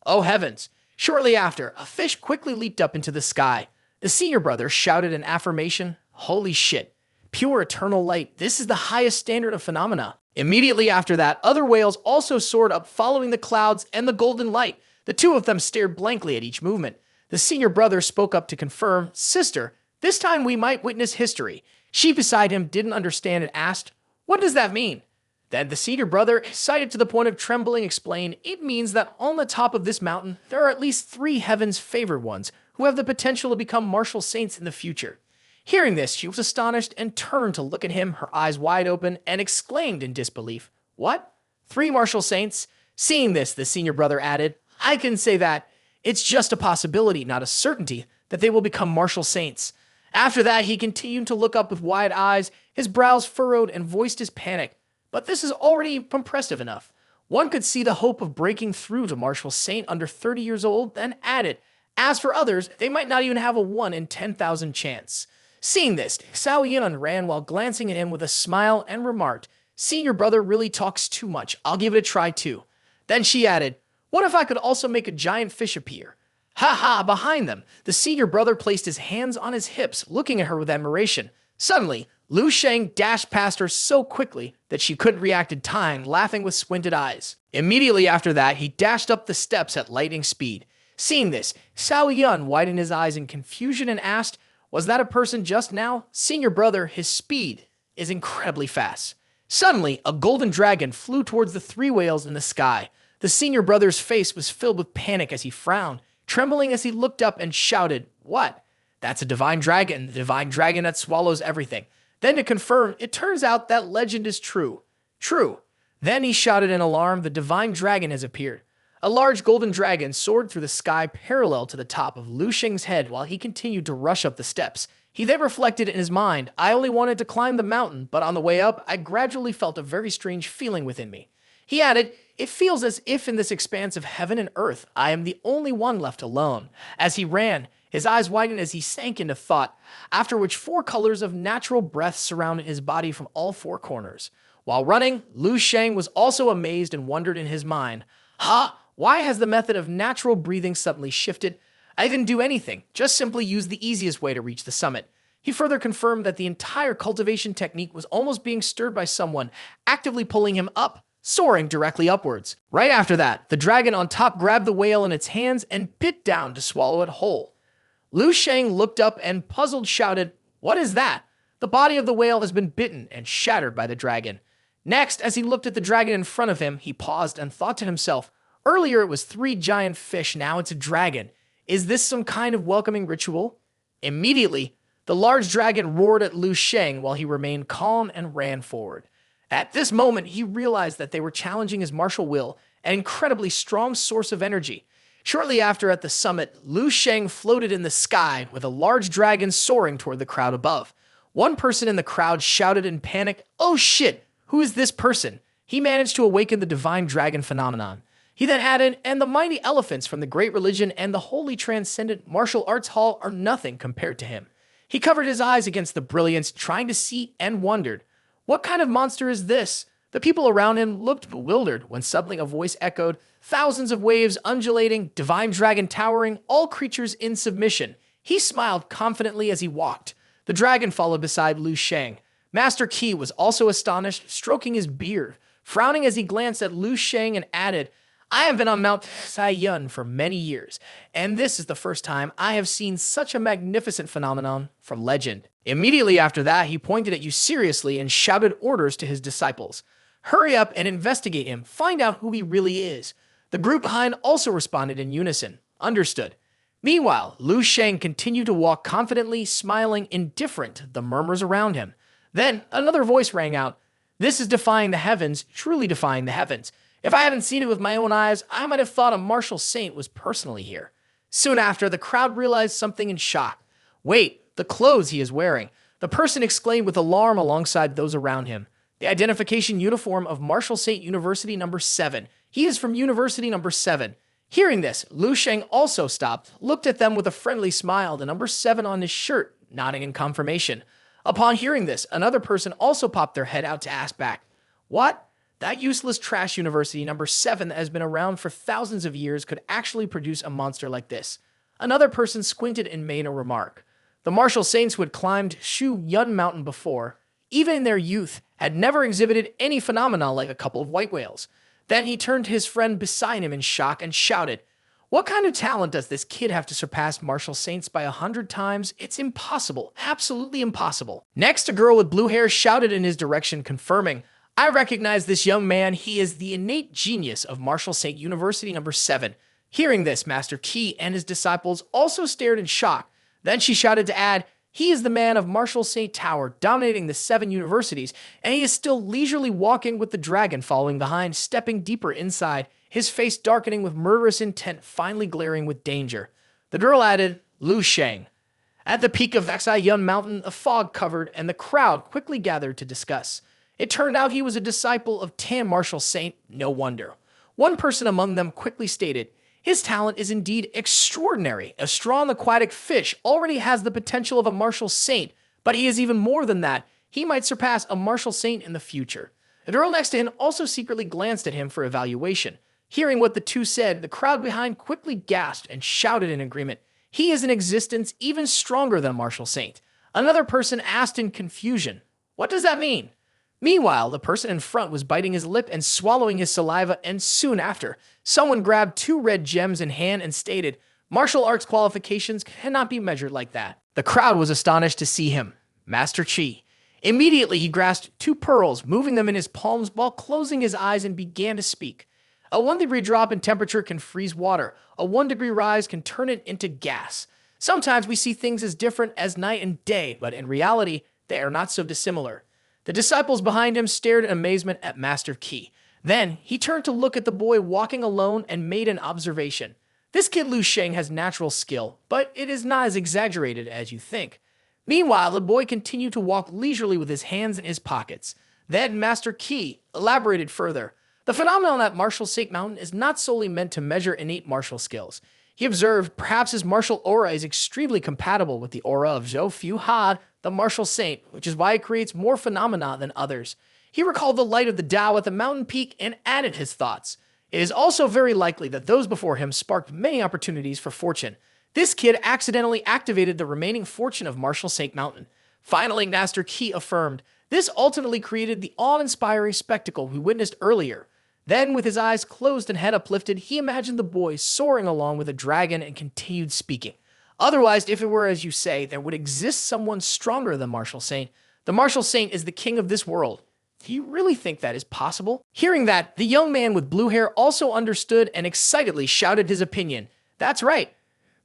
"Oh heavens!" Shortly after, a fish quickly leaped up into the sky. The senior brother shouted an affirmation, "Holy shit! Pure eternal light, this is the highest standard of phenomena." Immediately after that, other whales also soared up following the clouds and the golden light. The two of them stared blankly at each movement. The senior brother spoke up to confirm, "Sister, this time we might witness history." She beside him didn't understand and asked, "What does that mean?" Then the senior brother, excited to the point of trembling, explained, "It means that on the top of this mountain, there are at least 3 heaven's favored ones who have the potential to become martial saints in the future." Hearing this, she was astonished and turned to look at him, her eyes wide open, and exclaimed in disbelief, "What? 3 martial saints?" Seeing this, the senior brother added, "I can say that it's just a possibility, not a certainty, that they will become martial saints." After that, he continued to look up with wide eyes, his brows furrowed, and voiced his panic. But this is already impressive enough. One could see the hope of breaking through to martial saint under 30 years old, then added, "As for others, they might not even have a 1 in 10,000 chance." Seeing this, Xiao Yun ran while glancing at him with a smile and remarked, "Senior brother really talks too much. I'll give it a try too." Then she added, "What if I could also make a giant fish appear?" Ha! Behind them, the senior brother placed his hands on his hips, looking at her with admiration. Suddenly, Lu Sheng dashed past her so quickly that she couldn't react in time, laughing with squinted eyes. Immediately after that, he dashed up the steps at lightning speed. Seeing this, Xiao Yun widened his eyes in confusion and asked, "Was that a person just now?" "Senior brother, his speed is incredibly fast." Suddenly, a golden dragon flew towards the 3 whales in the sky. The senior brother's face was filled with panic as he frowned, trembling as he looked up and shouted, "What?" "That's a divine dragon, the divine dragon that swallows everything." Then to confirm, it turns out that legend is true. True. Then he shouted in alarm, "The divine dragon has appeared." A large golden dragon soared through the sky parallel to the top of Lu Sheng's head while he continued to rush up the steps. He then reflected in his mind, "I only wanted to climb the mountain, but on the way up, I gradually felt a very strange feeling within me." He added, "It feels as if in this expanse of heaven and earth, I am the only one left alone." As he ran, his eyes widened as he sank into thought, after which 4 colors of natural breath surrounded his body from all 4 corners. While running, Lu Sheng was also amazed and wondered in his mind, why has the method of natural breathing suddenly shifted? I didn't do anything, just simply used the easiest way to reach the summit. He further confirmed that the entire cultivation technique was almost being stirred by someone actively pulling him up, soaring directly upwards. Right after that, the dragon on top grabbed the whale in its hands and bit down to swallow it whole. Lu Sheng looked up and puzzled shouted, "What is that?" The body of the whale has been bitten and shattered by the dragon. Next, as he looked at the dragon in front of him, he paused and thought to himself, "Earlier it was 3 giant fish, now it's a dragon. Is this some kind of welcoming ritual?" Immediately, the large dragon roared at Lu Sheng while he remained calm and ran forward. At this moment, he realized that they were challenging his martial will, an incredibly strong source of energy. Shortly after, at the summit, Lu Sheng floated in the sky with a large dragon soaring toward the crowd above. One person in the crowd shouted in panic, "Oh shit, who is this person?" He managed to awaken the divine dragon phenomenon. He then added, "And the mighty elephants from the great religion and the holy transcendent martial arts hall are nothing compared to him." He covered his eyes against the brilliance, trying to see, and wondered, "What kind of monster is this?" The people around him looked bewildered when suddenly a voice echoed, "Thousands of waves undulating, divine dragon towering, all creatures in submission." He smiled confidently as he walked. The dragon followed beside Lu Sheng. Master Qi was also astonished, stroking his beard, frowning as he glanced at Lu Sheng and added, "I have been on Mount Saiyun for many years, and this is the first time I have seen such a magnificent phenomenon from legend." Immediately after that, he pointed at you seriously and shouted orders to his disciples. Hurry up and investigate him. Find out who he really is. The group behind also responded in unison. Understood. Meanwhile, Lu Sheng continued to walk confidently, smiling, indifferent to the murmurs around him. Then another voice rang out. This is defying the heavens, truly defying the heavens. If I hadn't seen it with my own eyes, I might have thought a martial saint was personally here. Soon after, the crowd realized something in shock. Wait, the clothes he is wearing. The person exclaimed with alarm alongside those around him. The identification uniform of Martial Saint University number 7. He is from University number 7. Hearing this, Lu Sheng also stopped, looked at them with a friendly smile, the number 7 on his shirt, nodding in confirmation. Upon hearing this, another person also popped their head out to ask back, what? That useless trash university number 7 that has been around for thousands of years could actually produce a monster like this. Another person squinted and made a remark. The martial saints who had climbed Shu Yun Mountain before, even in their youth, had never exhibited any phenomena like a couple of white whales. Then he turned to his friend beside him in shock and shouted, what kind of talent does this kid have to surpass martial saints by 100 times? It's impossible. Absolutely impossible. Next, a girl with blue hair shouted in his direction, confirming, I recognize this young man. He is the innate genius of Martial Saint University number 7. Hearing this, Master Qi and his disciples also stared in shock. Then she shouted to add, he is the man of Martial Saint Tower, dominating the 7 universities, and he is still leisurely walking with the dragon following behind, stepping deeper inside, his face darkening with murderous intent, finally glaring with danger. The girl added, Lu Sheng. At the peak of Xai Yun Mountain, a fog covered, and the crowd quickly gathered to discuss. It turned out he was a disciple of Tan Martial Saint, no wonder. One person among them quickly stated, his talent is indeed extraordinary. A strong aquatic fish already has the potential of a martial saint, but he is even more than that. He might surpass a martial saint in the future. The girl next to him also secretly glanced at him for evaluation. Hearing what the two said, the crowd behind quickly gasped and shouted in agreement. He is in existence even stronger than a martial saint. Another person asked in confusion, what does that mean? Meanwhile, the person in front was biting his lip and swallowing his saliva, and soon after, someone grabbed 2 red gems in hand and stated, martial arts qualifications cannot be measured like that. The crowd was astonished to see him, Master Qi. Immediately, he grasped 2 pearls, moving them in his palms while closing his eyes and began to speak. A 1-degree drop in temperature can freeze water. A 1-degree rise can turn it into gas. Sometimes we see things as different as night and day, but in reality, they are not so dissimilar. The disciples behind him stared in amazement at Master Qi. Then, he turned to look at the boy walking alone and made an observation. This kid Lu Sheng has natural skill, but it is not as exaggerated as you think. Meanwhile, the boy continued to walk leisurely with his hands in his pockets. Then Master Qi elaborated further. The phenomenon at Martial Saint Mountain is not solely meant to measure innate martial skills. He observed perhaps his martial aura is extremely compatible with the aura of Zhou Fu Ha, the martial saint, which is why it creates more phenomena than others. He recalled the light of the Tao at the mountain peak and added his thoughts. It is also very likely that those before him sparked many opportunities for fortune. This kid accidentally activated the remaining fortune of Martial Saint Mountain. Finally, Master Qi affirmed, this ultimately created the awe-inspiring spectacle we witnessed earlier. Then, with his eyes closed and head uplifted, he imagined the boy soaring along with a dragon and continued speaking. Otherwise, if it were as you say, there would exist someone stronger than Martial Saint. The Martial Saint is the king of this world. Do you really think that is possible? Hearing that, the young man with blue hair also understood and excitedly shouted his opinion. That's right.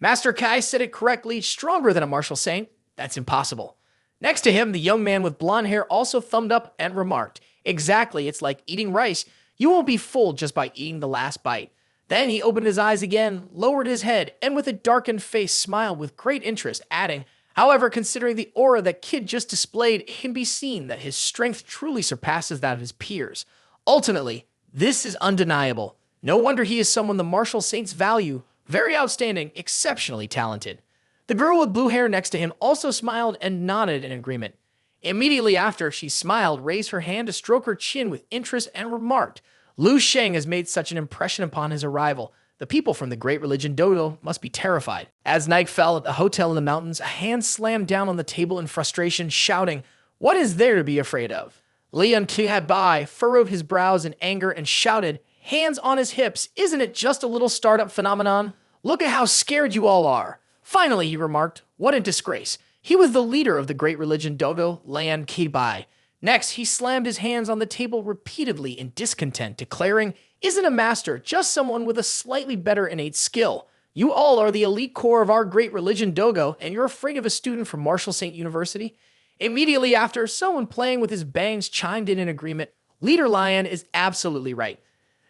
Master Kai said it correctly, stronger than a Martial Saint. That's impossible. Next to him, the young man with blonde hair also thumbed up and remarked, exactly, it's like eating rice. You won't be full just by eating the last bite. Then he opened his eyes again, lowered his head, and with a darkened face smiled with great interest, adding, however, considering the aura that kid just displayed, it can be seen that his strength truly surpasses that of his peers. Ultimately, this is undeniable. No wonder he is someone the martial saints value. Very outstanding, exceptionally talented. The girl with blue hair next to him also smiled and nodded in agreement. Immediately after, she smiled, raised her hand to stroke her chin with interest, and remarked, Lu Sheng has made such an impression upon his arrival. The people from the great religion Dojo must be terrified. As night fell at the hotel in the mountains, a hand slammed down on the table in frustration, shouting, what is there to be afraid of? Lian Qihabai furrowed his brows in anger and shouted, hands on his hips, isn't it just a little startup phenomenon? Look at how scared you all are. Finally, he remarked, what a disgrace. He was the leader of the great religion Dojo, Lian Qihabai. Next, he slammed his hands on the table repeatedly in discontent, declaring, "Isn't a master just someone with a slightly better innate skill? You all are the elite core of our great religion Dojo, and you're afraid of a student from Marshall St. University?" Immediately after, someone playing with his bangs chimed in agreement. Leader Lion is absolutely right.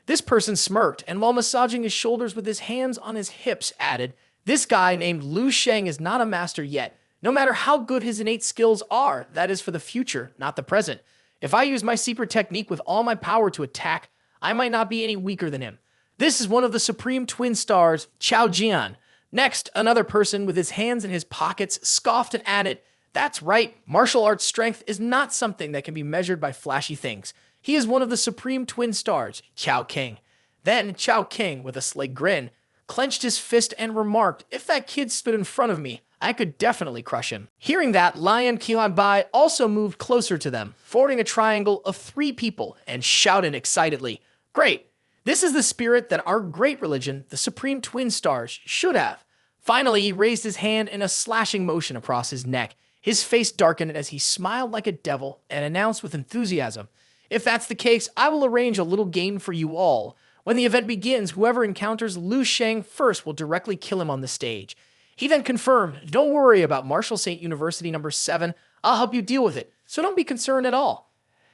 This person smirked, and while massaging his shoulders with his hands on his hips, added, "This guy named Lu Sheng is not a master yet. No matter how good his innate skills are, that is for the future, not the present. If I use my secret technique with all my power to attack, I might not be any weaker than him. This is one of the supreme twin stars, Chao Jian." Next, another person with his hands in his pockets scoffed and added, "That's right, martial arts strength is not something that can be measured by flashy things. He is one of the supreme twin stars, Chao King." Then Chao King, with a slight grin, clenched his fist and remarked, "If that kid stood in front of me, I could definitely crush him." Hearing that, Lion Qianbai also moved closer to them, forming a triangle of 3 people, and shouted excitedly, "Great! This is the spirit that our great religion, the Supreme Twin Stars, should have." Finally, he raised his hand in a slashing motion across his neck. His face darkened as he smiled like a devil and announced with enthusiasm, "If that's the case, I will arrange a little game for you all. When the event begins, whoever encounters Lu Sheng first will directly kill him on the stage." He then confirmed, "Don't worry about Marshall St. University number 7. I'll help you deal with it, so don't be concerned at all."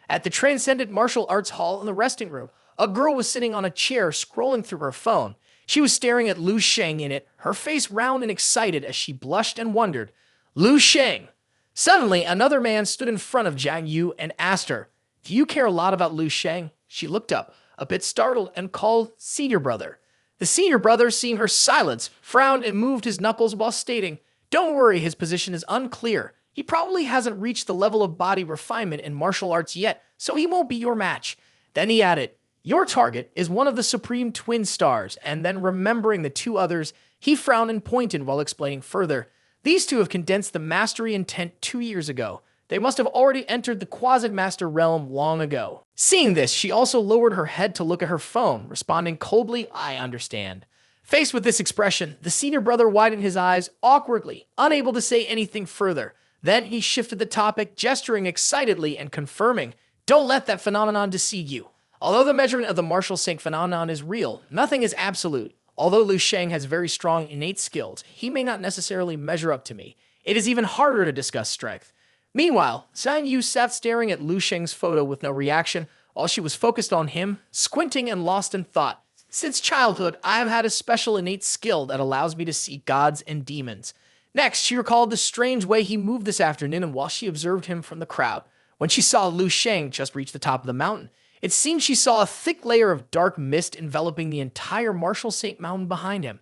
At the Transcendent Martial Arts Hall in the resting room, a girl was sitting on a chair scrolling through her phone. She was staring at Lu Sheng in it, her face round and excited as she blushed and wondered, "Lu Sheng." Suddenly, another man stood in front of Jiang Yu and asked her, "Do you care a lot about Lu Sheng?" She looked up, a bit startled, and called senior brother. The senior brother, seeing her silence, frowned and moved his knuckles while stating, "Don't worry, his position is unclear. He probably hasn't reached the level of body refinement in martial arts yet, so he won't be your match." Then he added, "Your target is one of the Supreme Twin Stars," and then remembering the 2 others, he frowned and pointed while explaining further, "These 2 have condensed the mastery intent 2 years ago. They must have already entered the Quasi-Master realm long ago." Seeing this, she also lowered her head to look at her phone, responding coldly, "I understand." Faced with this expression, the senior brother widened his eyes awkwardly, unable to say anything further. Then he shifted the topic, gesturing excitedly and confirming, "Don't let that phenomenon deceive you. Although the measurement of the martial sync phenomenon is real, nothing is absolute. Although Lu Sheng has very strong innate skills, he may not necessarily measure up to me. It is even harder to discuss strength." Meanwhile, Jiang Yu sat staring at Lu Sheng's photo with no reaction, while she was focused on him, squinting and lost in thought. "Since childhood, I have had a special innate skill that allows me to see gods and demons." Next, she recalled the strange way he moved this afternoon, and while she observed him from the crowd, when she saw Lu Sheng just reach the top of the mountain, it seemed she saw a thick layer of dark mist enveloping the entire Marshall St. Mountain behind him.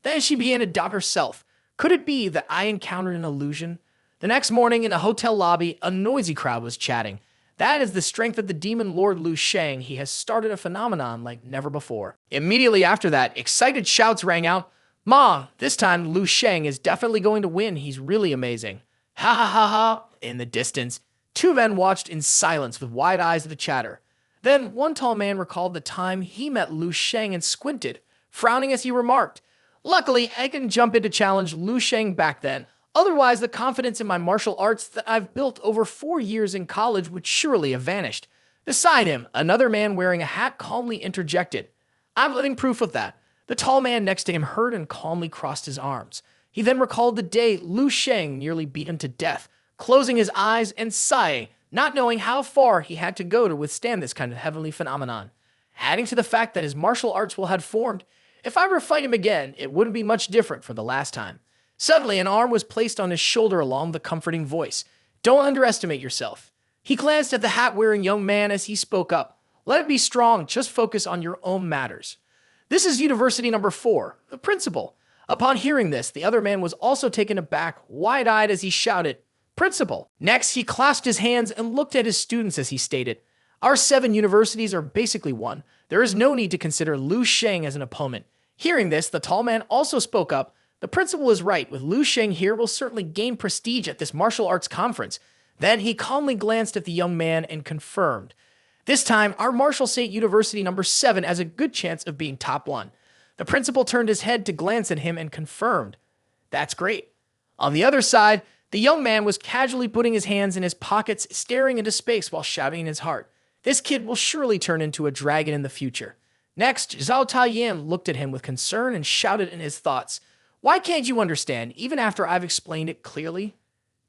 Then she began to doubt herself. Could it be that I encountered an illusion? The next morning, in a hotel lobby, a noisy crowd was chatting. That is the strength of the demon lord Lu Sheng. He has started a phenomenon like never before. Immediately after that, excited shouts rang out, "Mom, this time Lu Sheng is definitely going to win. He's really amazing." "Ha ha ha ha." In the distance, 2 men watched in silence with wide eyes at the chatter. Then one tall man recalled the time he met Lu Sheng and squinted, frowning as he remarked, "Luckily, I can jump in to challenge Lu Sheng back then. Otherwise, the confidence in my martial arts that I've built over 4 years in college would surely have vanished." Beside him, another man wearing a hat calmly interjected, "I'm living proof of that." The tall man next to him heard and calmly crossed his arms. He then recalled the day Lu Sheng nearly beat him to death, closing his eyes and sighing, not knowing how far he had to go to withstand this kind of heavenly phenomenon. Adding to the fact that his martial arts will had formed, "If I were to fight him again, it wouldn't be much different from the last time." Suddenly, an arm was placed on his shoulder along with a comforting voice. "Don't underestimate yourself." He glanced at the hat-wearing young man as he spoke up. "Let it be strong, just focus on your own matters." "This is University number 4, the principal." Upon hearing this, the other man was also taken aback, wide-eyed as he shouted, "Principal." Next, he clasped his hands and looked at his students as he stated, "Our 7 universities are basically one. There is no need to consider Lu Sheng as an opponent." Hearing this, the tall man also spoke up, "The principal is right. With Lu Sheng here, we'll certainly gain prestige at this martial arts conference." Then he calmly glanced at the young man and confirmed, "This time, our Marshall St. University number 7 has a good chance of being top 1. The principal turned his head to glance at him and confirmed, "That's great." On the other side, The young man was casually putting his hands in his pockets, staring into space while shouting in his heart, "This kid will surely turn into a dragon in the future." Next, Zhao Taiyan looked at him with concern and shouted in his thoughts, "Why can't you understand, even after I've explained it clearly?"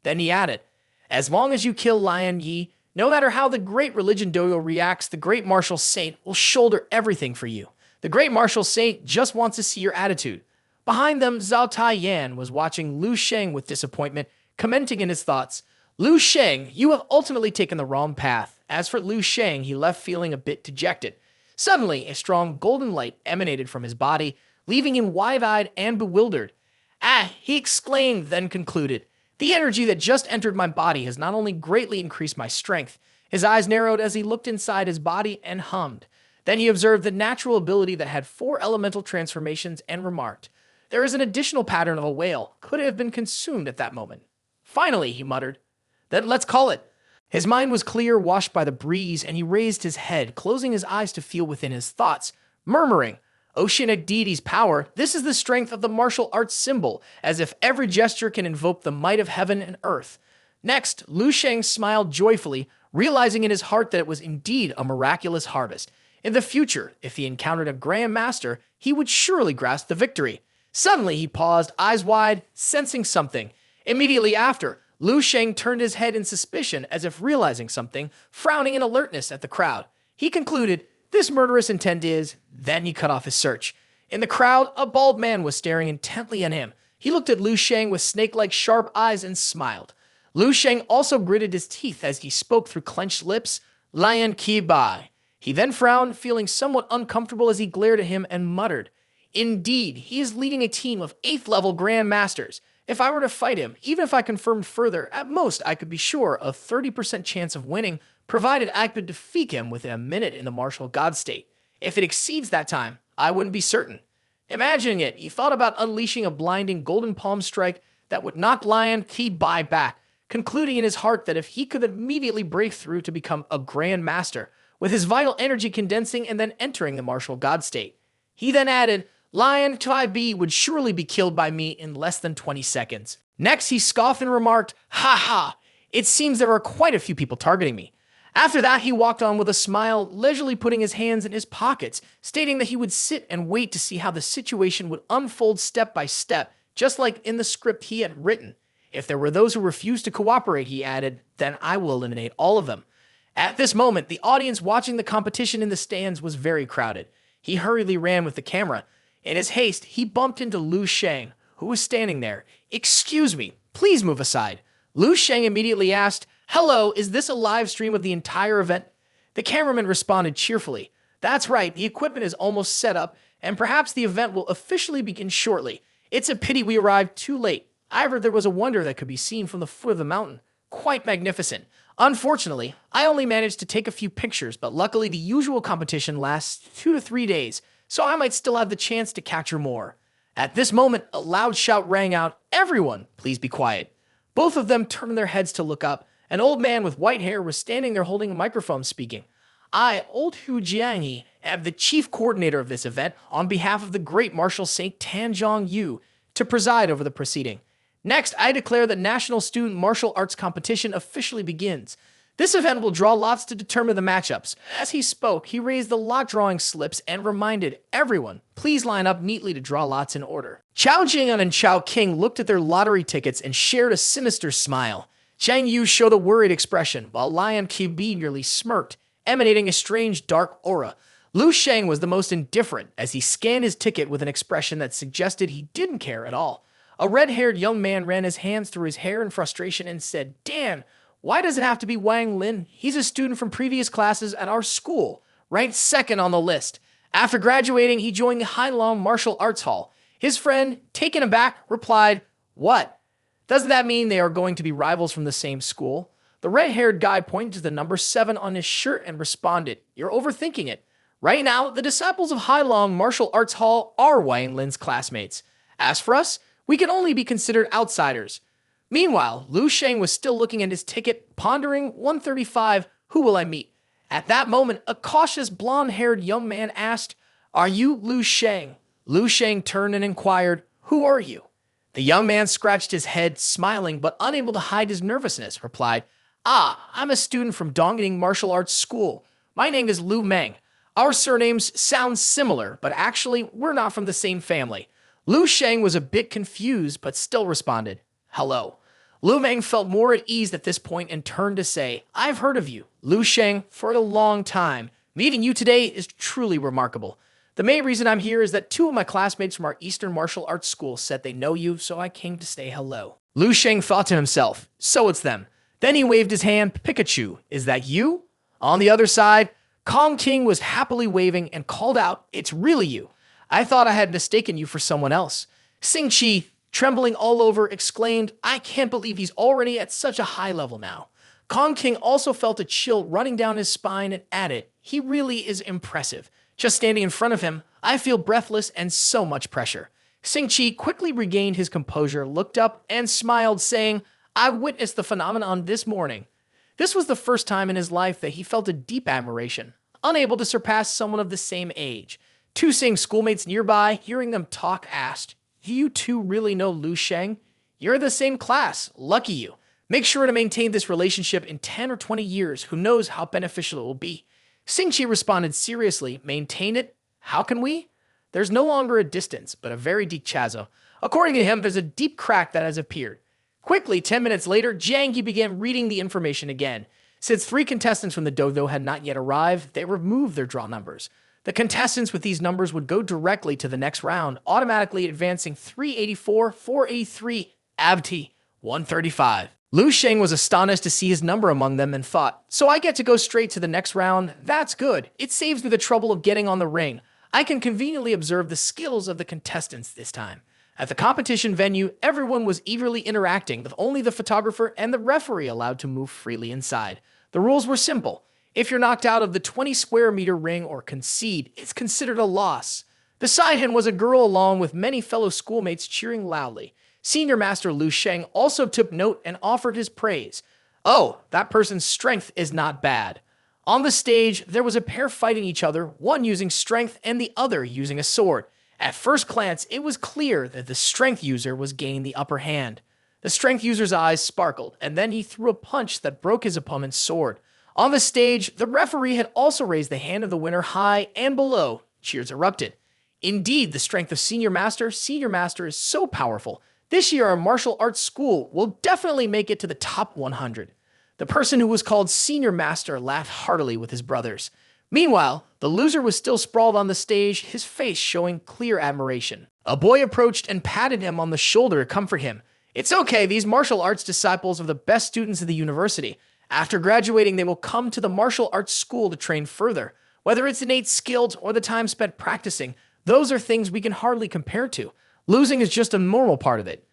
Then he added, "As long as you kill Lion Yi, no matter how the great religion Dojo reacts, the great martial saint will shoulder everything for you. The great martial saint just wants to see your attitude." Behind them, Zhao Taiyan was watching Lu Sheng with disappointment, commenting in his thoughts, "Lu Sheng, you have ultimately taken the wrong path." As for Lu Sheng, he left feeling a bit dejected. Suddenly, a strong golden light emanated from his body, leaving him wide-eyed and bewildered. "Ah," he exclaimed, then concluded, "The energy that just entered my body has not only greatly increased my strength." His eyes narrowed as he looked inside his body and hummed. Then he observed the natural ability that had 4 elemental transformations and remarked, "There is an additional pattern of a whale. Could it have been consumed at that moment?" "Finally," he muttered, "then let's call it." His mind was clear, washed by the breeze, and he raised his head, closing his eyes to feel within his thoughts, murmuring, "Oceanic deity's power, this is the strength of the martial arts symbol, as if every gesture can invoke the might of heaven and earth." Next, Lu Sheng smiled joyfully, realizing in his heart that it was indeed a miraculous harvest. In the future, if he encountered a Grand Master, he would surely grasp the victory. Suddenly, he paused, eyes wide, sensing something. Immediately after, Lu Sheng turned his head in suspicion as if realizing something, frowning in alertness at the crowd. He concluded, "This murderous intent is..." Then he cut off his search. In the crowd, a bald man was staring intently at him. He looked at Lu Sheng with snake-like sharp eyes and smiled. Lu Sheng also gritted his teeth as he spoke through clenched lips, "Lion Ki Bai." He then frowned, feeling somewhat uncomfortable as he glared at him and muttered, "Indeed, he is leading a team of 8th-level Grand Masters. If I were to fight him, even if I confirmed further, at most I could be sure of 30% chance of winning, provided I could defeat him within a minute in the martial god state. If it exceeds that time, I wouldn't be certain." Imagining it, he thought about unleashing a blinding golden palm strike that would knock Lion Ki Bai back, concluding in his heart that if he could immediately break through to become a Grand Master, with his vital energy condensing and then entering the martial god state. He then added, "Lion Ki Bai would surely be killed by me in less than 20 seconds. Next, he scoffed and remarked, "Ha ha, it seems there are quite a few people targeting me." After that, he walked on with a smile, leisurely putting his hands in his pockets, stating that he would sit and wait to see how the situation would unfold step by step, just like in the script he had written. "If there were those who refused to cooperate," he added, "then I will eliminate all of them." At this moment, the audience watching the competition in the stands was very crowded. He hurriedly ran with the camera. In his haste, he bumped into Lu Sheng, who was standing there. "Excuse me, please move aside." Lu Sheng immediately asked, "Hello, is this a live stream of the entire event?" The cameraman responded cheerfully, "That's right, the equipment is almost set up, and perhaps the event will officially begin shortly. It's a pity we arrived too late. However, there was a wonder that could be seen from the foot of the mountain. Quite magnificent. Unfortunately, I only managed to take a few pictures, but luckily the usual competition lasts 2 to 3 days, so I might still have the chance to capture more." At this moment, a loud shout rang out, "Everyone, please be quiet." Both of them turned their heads to look up. An old man with white hair was standing there holding a microphone speaking. "I, Old Hu Jiangyi, am the chief coordinator of this event on behalf of the great martial saint Tanzhong Yu to preside over the proceeding. Next, I declare the National Student Martial Arts Competition officially begins. This event will draw lots to determine the matchups." As he spoke, he raised the lot drawing slips and reminded everyone, "Please line up neatly to draw lots in order." Chao Jing'an and Chao King looked at their lottery tickets and shared a sinister smile. Zhang Yu showed a worried expression, while Lion Ki Bai nearly smirked, emanating a strange dark aura. Lu Sheng was the most indifferent, as he scanned his ticket with an expression that suggested he didn't care at all. A red-haired young man ran his hands through his hair in frustration and said, "Dan, why does it have to be Wang Lin? He's a student from previous classes at our school, ranked second on the list. After graduating, he joined the Hailong Martial Arts Hall." His friend, taken aback, replied, "What? Doesn't that mean they are going to be rivals from the same school?" The red-haired guy pointed to the number 7 on his shirt and responded, "You're overthinking it. Right now, the disciples of Hailong Martial Arts Hall are Wang Lin's classmates. As for us, we can only be considered outsiders." Meanwhile, Lu Sheng was still looking at his ticket, pondering, 135, who will I meet? At that moment, a cautious blonde-haired young man asked, "Are you Lu Sheng?" Lu Sheng turned and inquired, "Who are you?" The young man scratched his head, smiling but unable to hide his nervousness, replied, I'm a student from Dongning Martial Arts School. My name is Lu Meng. Our surnames sound similar, but actually, we're not from the same family. Lu Sheng was a bit confused, but still responded, hello. Lu Meng felt more at ease at this point and turned to say, I've heard of you, Lu Sheng, for a long time. Meeting you today is truly remarkable. The main reason I'm here is that 2 of my classmates from our Eastern Martial Arts School said they know you, so I came to say hello. Lu Sheng thought to himself, so it's them. Then he waved his hand, Pikachu, is that you? On the other side, Concocting was happily waving and called out, it's really you. I thought I had mistaken you for someone else. Xingqi, trembling all over, exclaimed, I can't believe he's already at such a high level now. Concocting also felt a chill running down his spine and added, he really is impressive. Just standing in front of him, I feel breathless and so much pressure. Xingqi quickly regained his composure, looked up, and smiled, saying, I've witnessed the phenomenon this morning. This was the first time in his life that he felt a deep admiration, unable to surpass someone of the same age. 2 same schoolmates nearby, hearing them talk, asked, do you 2 really know Lu Sheng? You're the same class. Lucky you. Make sure to maintain this relationship in 10 or 20 years. Who knows how beneficial it will be. Xingqi responded seriously, maintain it? How can we? There's no longer a distance, but a very deep chasm. According to him, there's a deep crack that has appeared. Quickly, 10 minutes later, Jiang began reading the information again. Since 3 contestants from the Dojo had not yet arrived, they removed their draw numbers. The contestants with these numbers would go directly to the next round, automatically advancing 384, 483, Avti, 135. Lu Sheng was astonished to see his number among them and thought, so I get to go straight to the next round? That's good. It saves me the trouble of getting on the ring. I can conveniently observe the skills of the contestants this time. At the competition venue, everyone was eagerly interacting, with only the photographer and the referee allowed to move freely inside. The rules were simple. If you're knocked out of the 20 square meter ring or concede, it's considered a loss. Beside him was a girl along with many fellow schoolmates cheering loudly. Senior Master Lu Sheng also took note and offered his praise. Oh, that person's strength is not bad. On the stage, there was a pair fighting each other, one using strength and the other using a sword. At first glance, it was clear that the strength user was gaining the upper hand. The strength user's eyes sparkled, and then he threw a punch that broke his opponent's sword. On the stage, the referee had also raised the hand of the winner high and below. Cheers erupted. Indeed, the strength of Senior Master is so powerful. This year, our martial arts school will definitely make it to the top 100. The person who was called Senior Master laughed heartily with his brothers. Meanwhile, the loser was still sprawled on the stage, his face showing clear admiration. A boy approached and patted him on the shoulder to comfort him. It's okay, these martial arts disciples are the best students of the university. After graduating, they will come to the martial arts school to train further. Whether it's innate skills or the time spent practicing, those are things we can hardly compare to. Losing is just a normal part of it.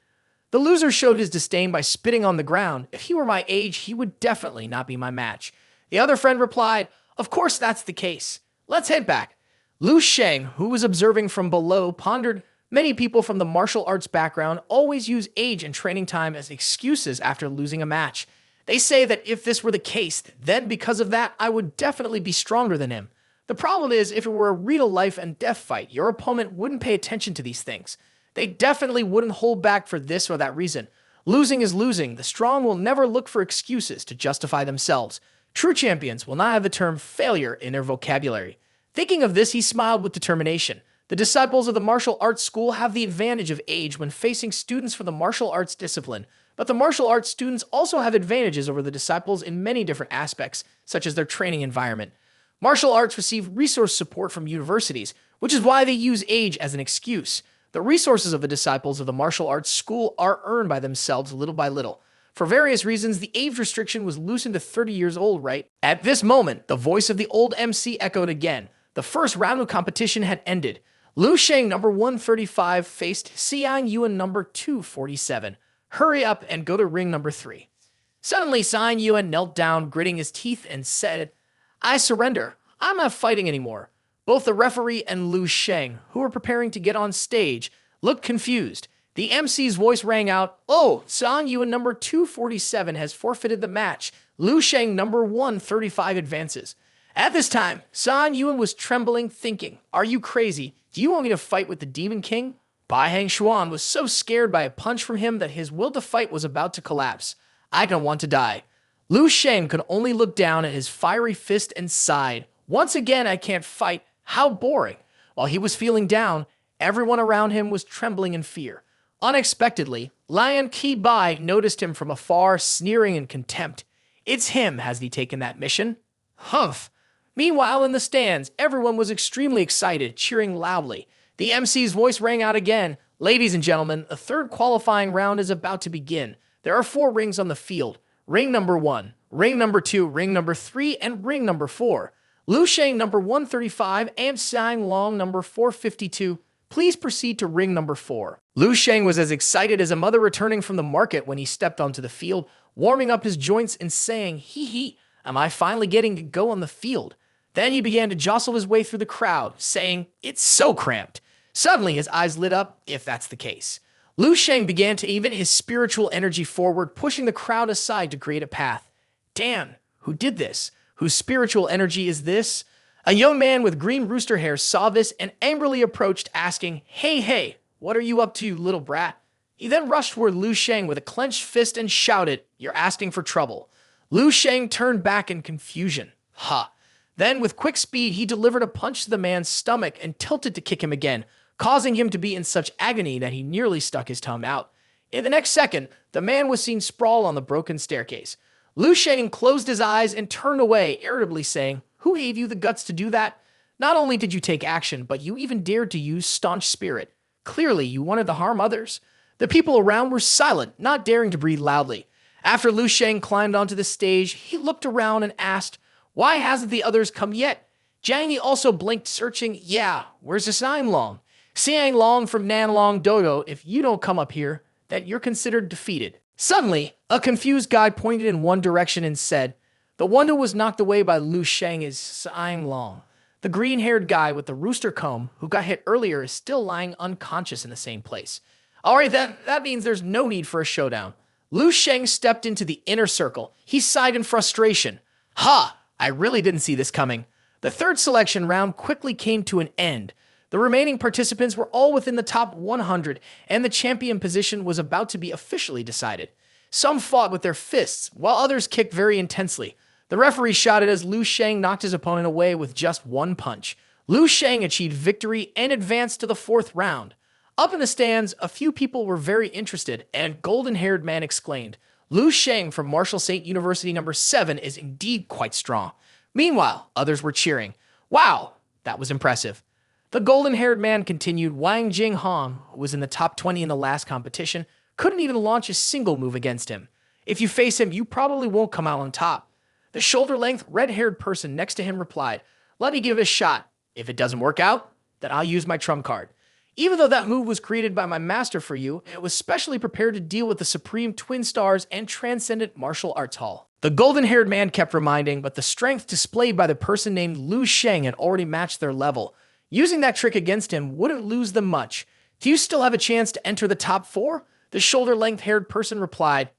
The loser showed his disdain by spitting on the ground. If he were my age, he would definitely not be my match. The other friend replied, of course that's the case. Let's head back. Lu Sheng, who was observing from below, pondered, many people from the martial arts background always use age and training time as excuses after losing a match. They say that if this were the case, then because of that, I would definitely be stronger than him. The problem is, if it were a real life and death fight, your opponent wouldn't pay attention to these things. They definitely wouldn't hold back for this or that reason. Losing is losing. The strong will never look for excuses to justify themselves. True champions will not have the term failure in their vocabulary. Thinking of this, he smiled with determination. The disciples of the martial arts school have the advantage of age when facing students from the martial arts discipline, but the martial arts students also have advantages over the disciples in many different aspects, such as their training environment. Martial arts receive resource support from universities, which is why they use age as an excuse. The resources of the disciples of the martial arts school are earned by themselves little by little. For various reasons, the age restriction was loosened to 30 years old, right? At this moment, the voice of the old MC echoed again. The first round of competition had ended. Lu Sheng, number 135, faced Xiang Yuan, number 247. Hurry up and go to ring number 3. Suddenly, Xiang Yuan knelt down, gritting his teeth, and said, I surrender. I'm not fighting anymore. Both the referee and Lu Sheng, who were preparing to get on stage, looked confused. The MC's voice rang out, oh, Xiang Yuan number 247 has forfeited the match. Lu Sheng number 135 advances. At this time, Xiang Yuan was trembling, thinking, are you crazy? Do you want me to fight with the Demon King? Bai Hang Xuan was so scared by a punch from him that his will to fight was about to collapse. I don't want to die. Lu Sheng could only look down at his fiery fist and sighed. Once again, I can't fight. How boring. While he was feeling down, everyone around him was trembling in fear. Unexpectedly, Lion Qi Bai noticed him from afar, sneering in contempt. It's him, has he taken that mission? Humph. Meanwhile, in the stands, everyone was extremely excited, cheering loudly. The MC's voice rang out again. Ladies and gentlemen, the third qualifying round is about to begin. There are 4 rings on the field. Ring number 1, ring number 2, ring number 3, and ring number 4. Lu Sheng number 135 and Sang Long number 452. Please proceed to ring number 4. Lu Sheng was as excited as a mother returning from the market when he stepped onto the field, warming up his joints and saying, hee hee, am I finally getting to go on the field? Then he began to jostle his way through the crowd, saying, it's so cramped. Suddenly, his eyes lit up, if that's the case. Lu Sheng began to emit his spiritual energy forward, pushing the crowd aside to create a path. Dan, who did this? Whose spiritual energy is this? A young man with green rooster hair saw this and angrily approached, asking, hey, what are you up to, little brat? He then rushed toward Lu Sheng with a clenched fist and shouted, you're asking for trouble. Lu Sheng turned back in confusion. Ha! Then, with quick speed, he delivered a punch to the man's stomach and tilted to kick him again, causing him to be in such agony that he nearly stuck his tongue out. In the next second, the man was seen sprawled on the broken staircase. Lu Sheng closed his eyes and turned away, irritably saying, who gave you the guts to do that? Not only did you take action, but you even dared to use staunch spirit. Clearly, you wanted to harm others. The people around were silent, not daring to breathe loudly. After Lu Sheng climbed onto the stage, he looked around and asked, why hasn't the others come yet? Jiang Yi also blinked, searching, yeah, where's the Sang Long? Xiang Long from Nanlong Dojo, if you don't come up here, that you're considered defeated. Suddenly, a confused guy pointed in one direction and said, the one who was knocked away by Lu Sheng is Xiang Long. The green-haired guy with the rooster comb who got hit earlier is still lying unconscious in the same place. All right, that means there's no need for a showdown. Lu Sheng stepped into the inner circle. He sighed in frustration. Ha! I really didn't see this coming. The third selection round quickly came to an end. The remaining participants were all within the top 100, and the champion position was about to be officially decided. Some fought with their fists, while others kicked very intensely. The referee shouted as Lu Sheng knocked his opponent away with just one punch. Lu Sheng achieved victory and advanced to the 4th round. Up in the stands, a few people were very interested, and golden-haired man exclaimed, Lu Sheng from Marshall St. University number 7 is indeed quite strong. Meanwhile, others were cheering. Wow, that was impressive. The golden-haired man continued, Wang Jinghong, who was in the top 20 in the last competition, couldn't even launch a single move against him. If you face him, you probably won't come out on top. The shoulder-length, red-haired person next to him replied, let me give it a shot. If it doesn't work out, then I'll use my trump card. Even though that move was created by my master for you, it was specially prepared to deal with the Supreme Twin Stars and Transcendent Martial Arts Hall. The golden-haired man kept reminding, but the strength displayed by the person named Lu Sheng had already matched their level. Using that trick against him wouldn't lose them much. Do you still have a chance to enter the top 4? The shoulder-length haired person replied,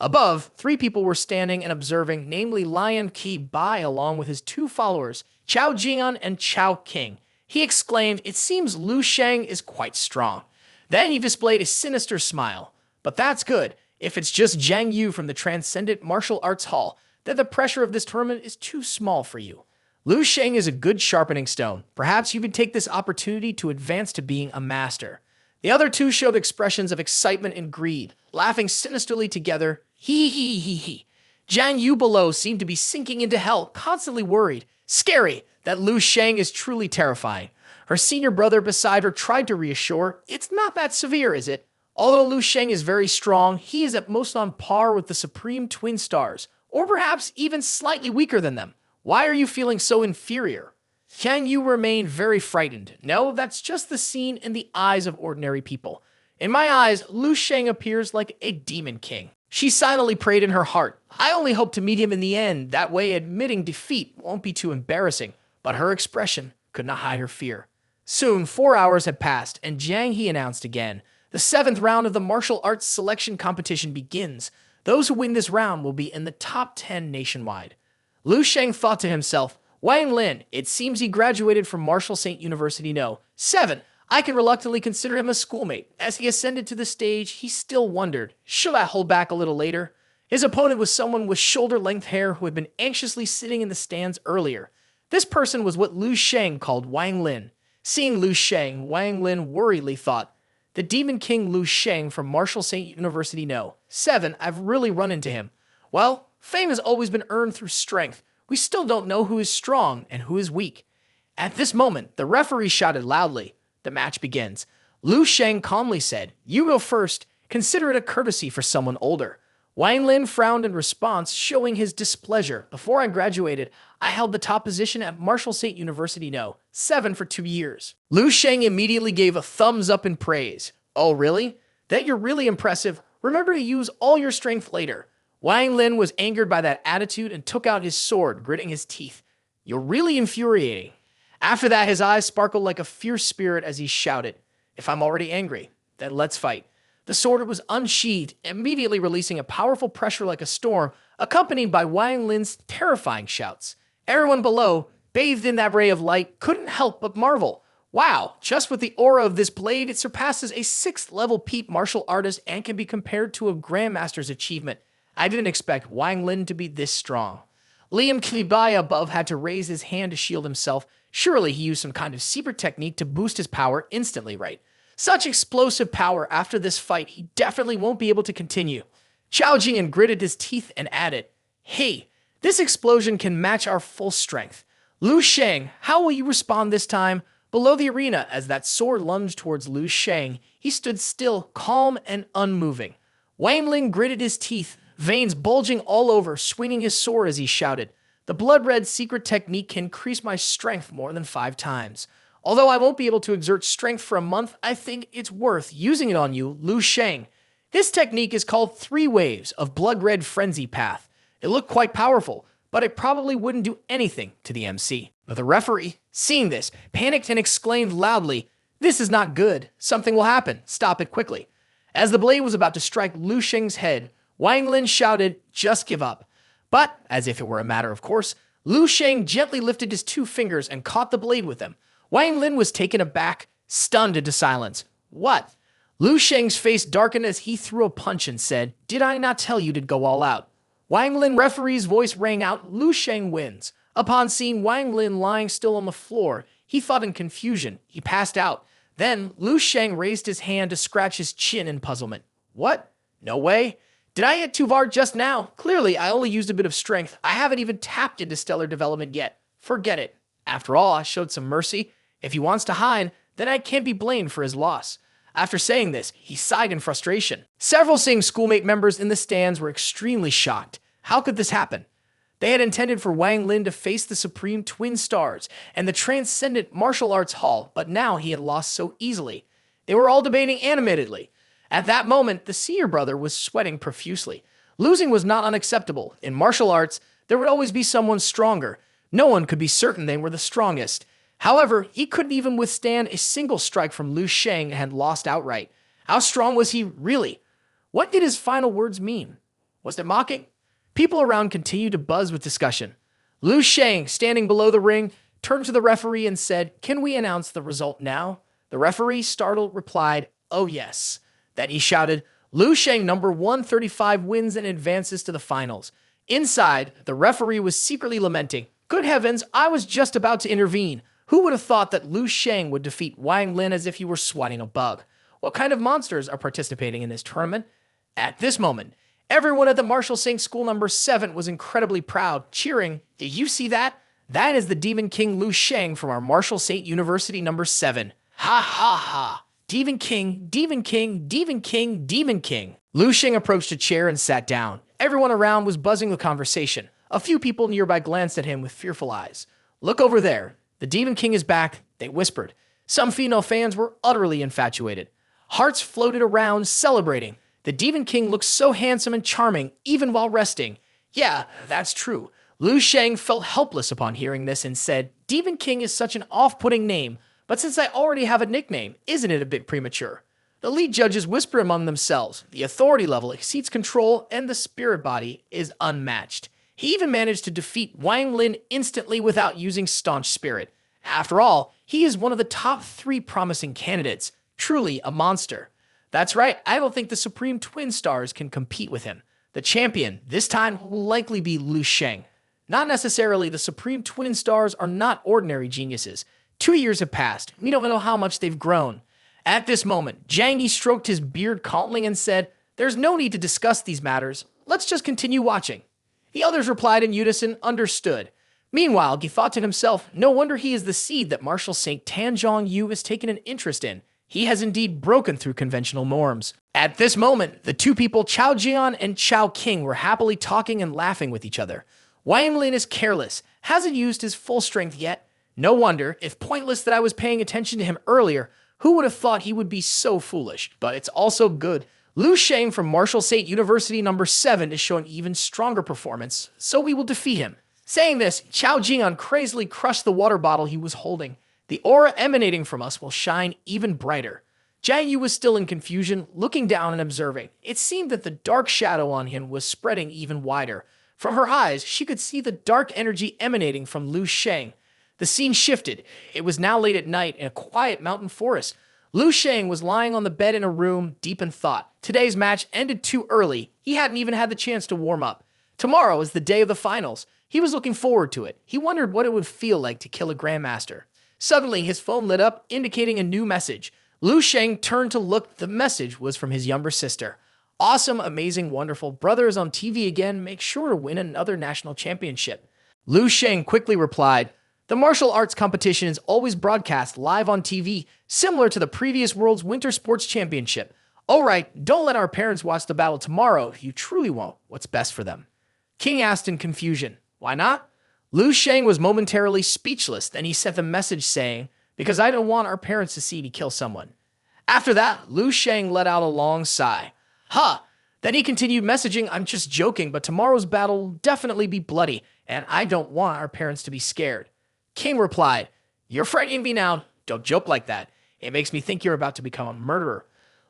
Above, 3 people were standing and observing, namely Lion Qi Bai along with his 2 followers, Chao Jian and Chao King. He exclaimed, it seems Lu Sheng is quite strong. Then he displayed a sinister smile. But that's good. If it's just Jiang Yu from the Transcendent Martial Arts Hall, then the pressure of this tournament is too small for you. Lu Sheng is a good sharpening stone. Perhaps you can take this opportunity to advance to being a master. The other 2 showed expressions of excitement and greed, laughing sinisterly together. Hee. Jiang Yu below seemed to be sinking into hell, constantly worried. Scary. That Lu Sheng is truly terrifying. Her senior brother beside her tried to reassure, it's not that severe, is it? Although Lu Sheng is very strong, he is at most on par with the Supreme Twin Stars, or perhaps even slightly weaker than them. Why are you feeling so inferior? Jiang Yu remained very frightened. No, that's just the scene in the eyes of ordinary people. In my eyes, Lu Sheng appears like a demon king. She silently prayed in her heart. I only hope to meet him in the end. That way admitting defeat won't be too embarrassing. But her expression could not hide her fear. Soon, 4 hours had passed, and Jiang He announced again, the 7th round of the martial arts selection competition begins. Those who win this round will be in the top 10 nationwide. Lu Sheng thought to himself, Wang Lin, it seems he graduated from Marshall St. University No. 7. I can reluctantly consider him a schoolmate. As he ascended to the stage, he still wondered, should I hold back a little later? His opponent was someone with shoulder-length hair who had been anxiously sitting in the stands earlier. This person was what Lu Sheng called Wang Lin. Seeing Lu Sheng, Wang Lin worriedly thought, the Demon King Lu Sheng from Marshall St. University No. 7, I've really run into him. Well, fame has always been earned through strength. We still don't know who is strong and who is weak. At this moment, the referee shouted loudly. The match begins. Lu Sheng calmly said, you go first. Consider it a courtesy for someone older. Wang Lin frowned in response, showing his displeasure. Before I graduated, I held the top position at Marshall St. University No. 7 for 2 years. Lu Sheng immediately gave a thumbs up in praise. Oh, really? That you're really impressive. Remember to use all your strength later. Wang Lin was angered by that attitude and took out his sword, gritting his teeth. You're really infuriating. After that, his eyes sparkled like a fierce spirit as he shouted, if I'm already angry, then let's fight. The sword was unsheathed, immediately releasing a powerful pressure like a storm, accompanied by Wang Lin's terrifying shouts. Everyone below, bathed in that ray of light, couldn't help but marvel. Wow, just with the aura of this blade, it surpasses a 6th level peak martial artist and can be compared to a grandmaster's achievement. I didn't expect Wang Lin to be this strong. Liam Kibai above had to raise his hand to shield himself. Surely he used some kind of secret technique to boost his power instantly, right? Such explosive power after this fight, he definitely won't be able to continue. Chao Jian gritted his teeth and added, hey, this explosion can match our full strength. Lu Sheng, how will you respond this time? Below the arena, as that sword lunged towards Lu Sheng, he stood still, calm and unmoving. Wang Lin gritted his teeth, veins bulging all over, swinging his sword as he shouted, the blood-red secret technique can increase my strength more than 5 times. Although I won't be able to exert strength for a month, I think it's worth using it on you, Lu Sheng. This technique is called 3 Waves of Blood-Red Frenzy Path. It looked quite powerful, but it probably wouldn't do anything to the MC. But the referee, seeing this, panicked and exclaimed loudly, this is not good. Something will happen. Stop it quickly. As the blade was about to strike Lu Sheng's head, Wang Lin shouted, just give up. But, as if it were a matter of course, Lu Sheng gently lifted his 2 fingers and caught the blade with them. Wang Lin was taken aback, stunned into silence. What? Lu Sheng's face darkened as he threw a punch and said, did I not tell you to go all out? Wang Lin referee's voice rang out, Lu Sheng wins. Upon seeing Wang Lin lying still on the floor, he thought in confusion. He passed out. Then Lu Sheng raised his hand to scratch his chin in puzzlement. What? No way. Did I hit too hard just now? Clearly, I only used a bit of strength. I haven't even tapped into stellar development yet. Forget it. After all, I showed some mercy. If he wants to hide, then I can't be blamed for his loss. After saying this, he sighed in frustration. Several Sing schoolmate members in the stands were extremely shocked. How could this happen? They had intended for Wang Lin to face the Supreme Twin Stars and the Transcendent Martial Arts Hall, but now he had lost so easily. They were all debating animatedly. At that moment, the senior brother was sweating profusely. Losing was not unacceptable. In martial arts, there would always be someone stronger. No one could be certain they were the strongest. However, he couldn't even withstand a single strike from Lu Sheng and had lost outright. How strong was he really? What did his final words mean? Was it mocking? People around continued to buzz with discussion. Lu Sheng, standing below the ring, turned to the referee and said, can we announce the result now? The referee, startled, replied, oh yes. Then he shouted, Lu Sheng number 135 wins and advances to the finals. Inside, the referee was secretly lamenting, good heavens, I was just about to intervene. Who would have thought that Lu Sheng would defeat Wang Lin as if he were swatting a bug? What kind of monsters are participating in this tournament? At this moment, everyone at the Martial St. School number 7 was incredibly proud, cheering, did you see that? That is the Demon King Lu Sheng from our Martial St. University number 7. Ha ha ha. Demon King, Demon King, Demon King, Demon King. Lu Sheng approached a chair and sat down. Everyone around was buzzing with conversation. A few people nearby glanced at him with fearful eyes. Look over there. The Demon King is back, they whispered. Some female fans were utterly infatuated. Hearts floated around, celebrating. The Demon King looked so handsome and charming, even while resting. Yeah, that's true. Lu Sheng felt helpless upon hearing this and said, Demon King is such an off-putting name, but since I already have a nickname, isn't it a bit premature? The lead judges whisper among themselves. The authority level exceeds control, and the spirit body is unmatched. He even managed to defeat Wang Lin instantly without using staunch spirit. After all, he is one of the top 3 promising candidates. Truly a monster. That's right, I don't think the Supreme Twin Stars can compete with him. The champion, this time, will likely be Lu Sheng. Not necessarily, the Supreme Twin Stars are not ordinary geniuses. 2 years have passed. We don't know how much they've grown. At this moment, Zhang Yi stroked his beard calmly and said, "There's no need to discuss these matters. Let's just continue watching." The others replied in unison, "Understood." Meanwhile, he thought to himself, no wonder he is the seed that Marshal St. Tanjong Yu has taken an interest in. He has indeed broken through conventional norms. At this moment, the 2 people, Chao Jian and Chao King, were happily talking and laughing with each other. Wang Lin is careless, hasn't used his full strength yet. No wonder, if pointless that I was paying attention to him earlier, who would have thought he would be so foolish? But it's also good. Lu Sheng from Marshall State University number 7 is showing even stronger performance, so we will defeat him. Saying this, Chao Jian crazily crushed the water bottle he was holding. The aura emanating from us will shine even brighter. Jiang Yu was still in confusion, looking down and observing. It seemed that the dark shadow on him was spreading even wider. From her eyes, she could see the dark energy emanating from Lu Sheng. The scene shifted. It was now late at night in a quiet mountain forest. Lu Sheng was lying on the bed in a room, deep in thought. Today's match ended too early. He hadn't even had the chance to warm up. Tomorrow is the day of the finals. He was looking forward to it. He wondered what it would feel like to kill a grandmaster. Suddenly, his phone lit up, indicating a new message. Lu Sheng turned to look. The message was from his younger sister. "Awesome, amazing, wonderful. Brother is on TV again. Make sure to win another national championship." Lu Sheng quickly replied, "The martial arts competition is always broadcast live on TV, similar to the previous World's Winter Sports Championship. All right, don't let our parents watch the battle tomorrow if you truly want what's best for them." King asked in confusion, "Why not?" Lu Sheng was momentarily speechless. Then he sent the message saying, "Because I don't want our parents to see me kill someone." After that, Lu Sheng let out a long sigh. "Huh." Then he continued messaging, "I'm just joking, but tomorrow's battle will definitely be bloody, and I don't want our parents to be scared." King replied, "You're frightening me now. Don't joke like that. It makes me think you're about to become a murderer."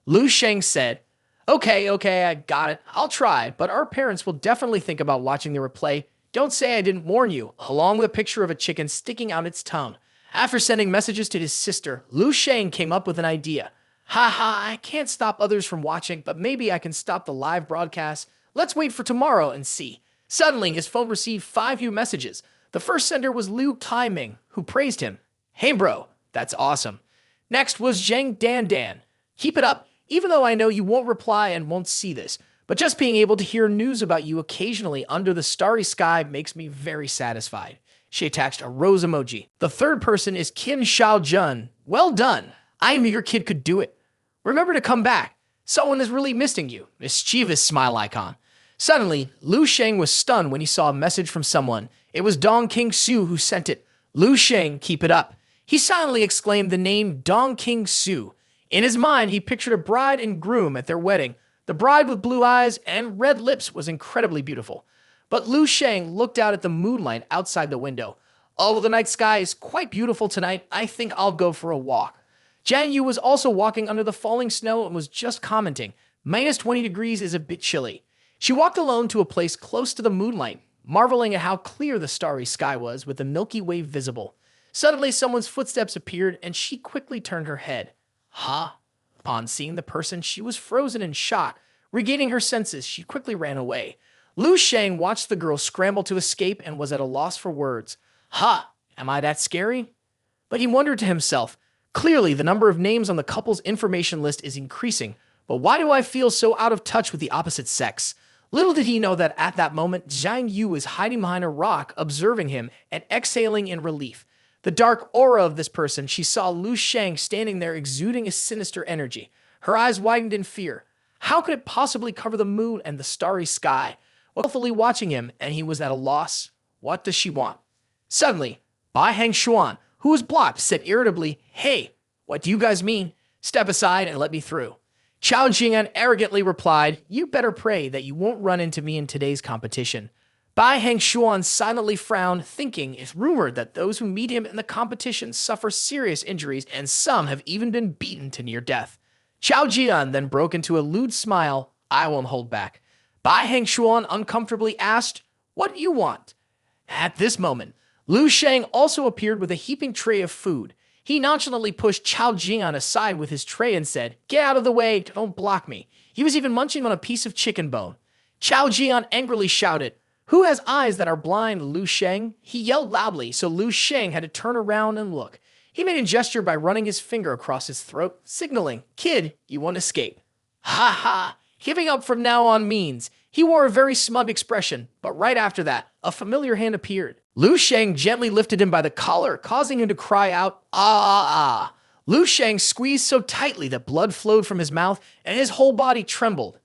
Lu Sheng said, Okay, I got it. I'll try, but our parents will definitely think about watching the replay. Don't say I didn't warn you," along with a picture of a chicken sticking out its tongue. After sending messages to his sister, Lu Sheng came up with an idea. "Haha, I can't stop others from watching, but maybe I can stop the live broadcast. Let's wait for tomorrow and see." Suddenly, his phone received 5 new messages. The first sender was Liu Taiming, who praised him. "Hey bro, that's awesome." Next was Zheng Dan. "Keep it up, even though I know you won't reply and won't see this. But just being able to hear news about you occasionally under the starry sky makes me very satisfied." She attached a rose emoji. The third person is Qin Xiaojun. "Well done. I knew your kid could do it. Remember to come back. Someone is really missing you." Mischievous smile icon. Suddenly, Lu Sheng was stunned when he saw a message from someone. It was Dong King Su who sent it. "Lu Sheng, keep it up." He silently exclaimed the name Dong King Su. In his mind, he pictured a bride and groom at their wedding. The bride with blue eyes and red lips was incredibly beautiful. But Lu Sheng looked out at the moonlight outside the window. "Oh, the night sky is quite beautiful tonight. I think I'll go for a walk." Jiang Yu was also walking under the falling snow and was just commenting, "Minus 20 degrees is a bit chilly." She walked alone to a place close to the moonlight, marveling at how clear the starry sky was with the Milky Way visible. Suddenly, someone's footsteps appeared, and she quickly turned her head. "Huh?" Upon seeing the person, she was frozen in shock. Regaining her senses, she quickly ran away. Lu Sheng watched the girl scramble to escape and was at a loss for words. "Ha! Am I that scary?" But he wondered to himself, clearly the number of names on the couple's information list is increasing, but why do I feel so out of touch with the opposite sex? Little did he know that at that moment, Zhang Yu was hiding behind a rock, observing him and exhaling in relief. The dark aura of this person, she saw Lu Sheng standing there exuding a sinister energy. Her eyes widened in fear. How could it possibly cover the moon and the starry sky? Willfully watching him, and he was at a loss. What does she want? Suddenly, Bai Hang Xuan, who was blocked, said irritably, "Hey, what do you guys mean? Step aside and let me through." Chao Jian arrogantly replied, "You better pray that you won't run into me in today's competition." Bai Hang Xuan silently frowned, thinking it's rumored that those who meet him in the competition suffer serious injuries, and some have even been beaten to near death. Chao Jian then broke into a lewd smile. "I won't hold back." Bai Hang Xuan uncomfortably asked, "What do you want?" At this moment, Lu Sheng also appeared with a heaping tray of food. He nonchalantly pushed Chao Jian aside with his tray and said, "Get out of the way, don't block me." He was even munching on a piece of chicken bone. Chao Jian angrily shouted, "Who has eyes that are blind, Lu Sheng?" He yelled loudly, so Lu Sheng had to turn around and look. He made a gesture by running his finger across his throat, signaling, "Kid, you won't escape." Ha ha! Giving up from now on means. He wore a very smug expression, but right after that, a familiar hand appeared. Lu Sheng gently lifted him by the collar, causing him to cry out, "Ah, ah, ah." Lu Sheng squeezed so tightly that blood flowed from his mouth and his whole body trembled.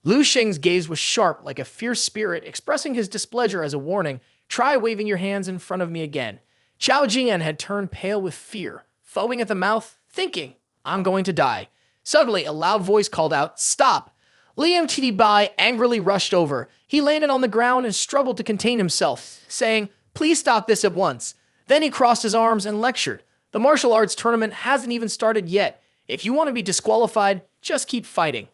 Lu Sheng's gaze was sharp like a fierce spirit, expressing his displeasure as a warning. "Try waving your hands in front of me again." Chao Jian had turned pale with fear, foaming at the mouth, thinking, "I'm going to die." Suddenly, a loud voice called out, "Stop!" Liam T.D. Bai angrily rushed over. He landed on the ground and struggled to contain himself, saying, "Please stop this at once." Then he crossed his arms and lectured, "The martial arts tournament hasn't even started yet. If you want to be disqualified, just keep fighting."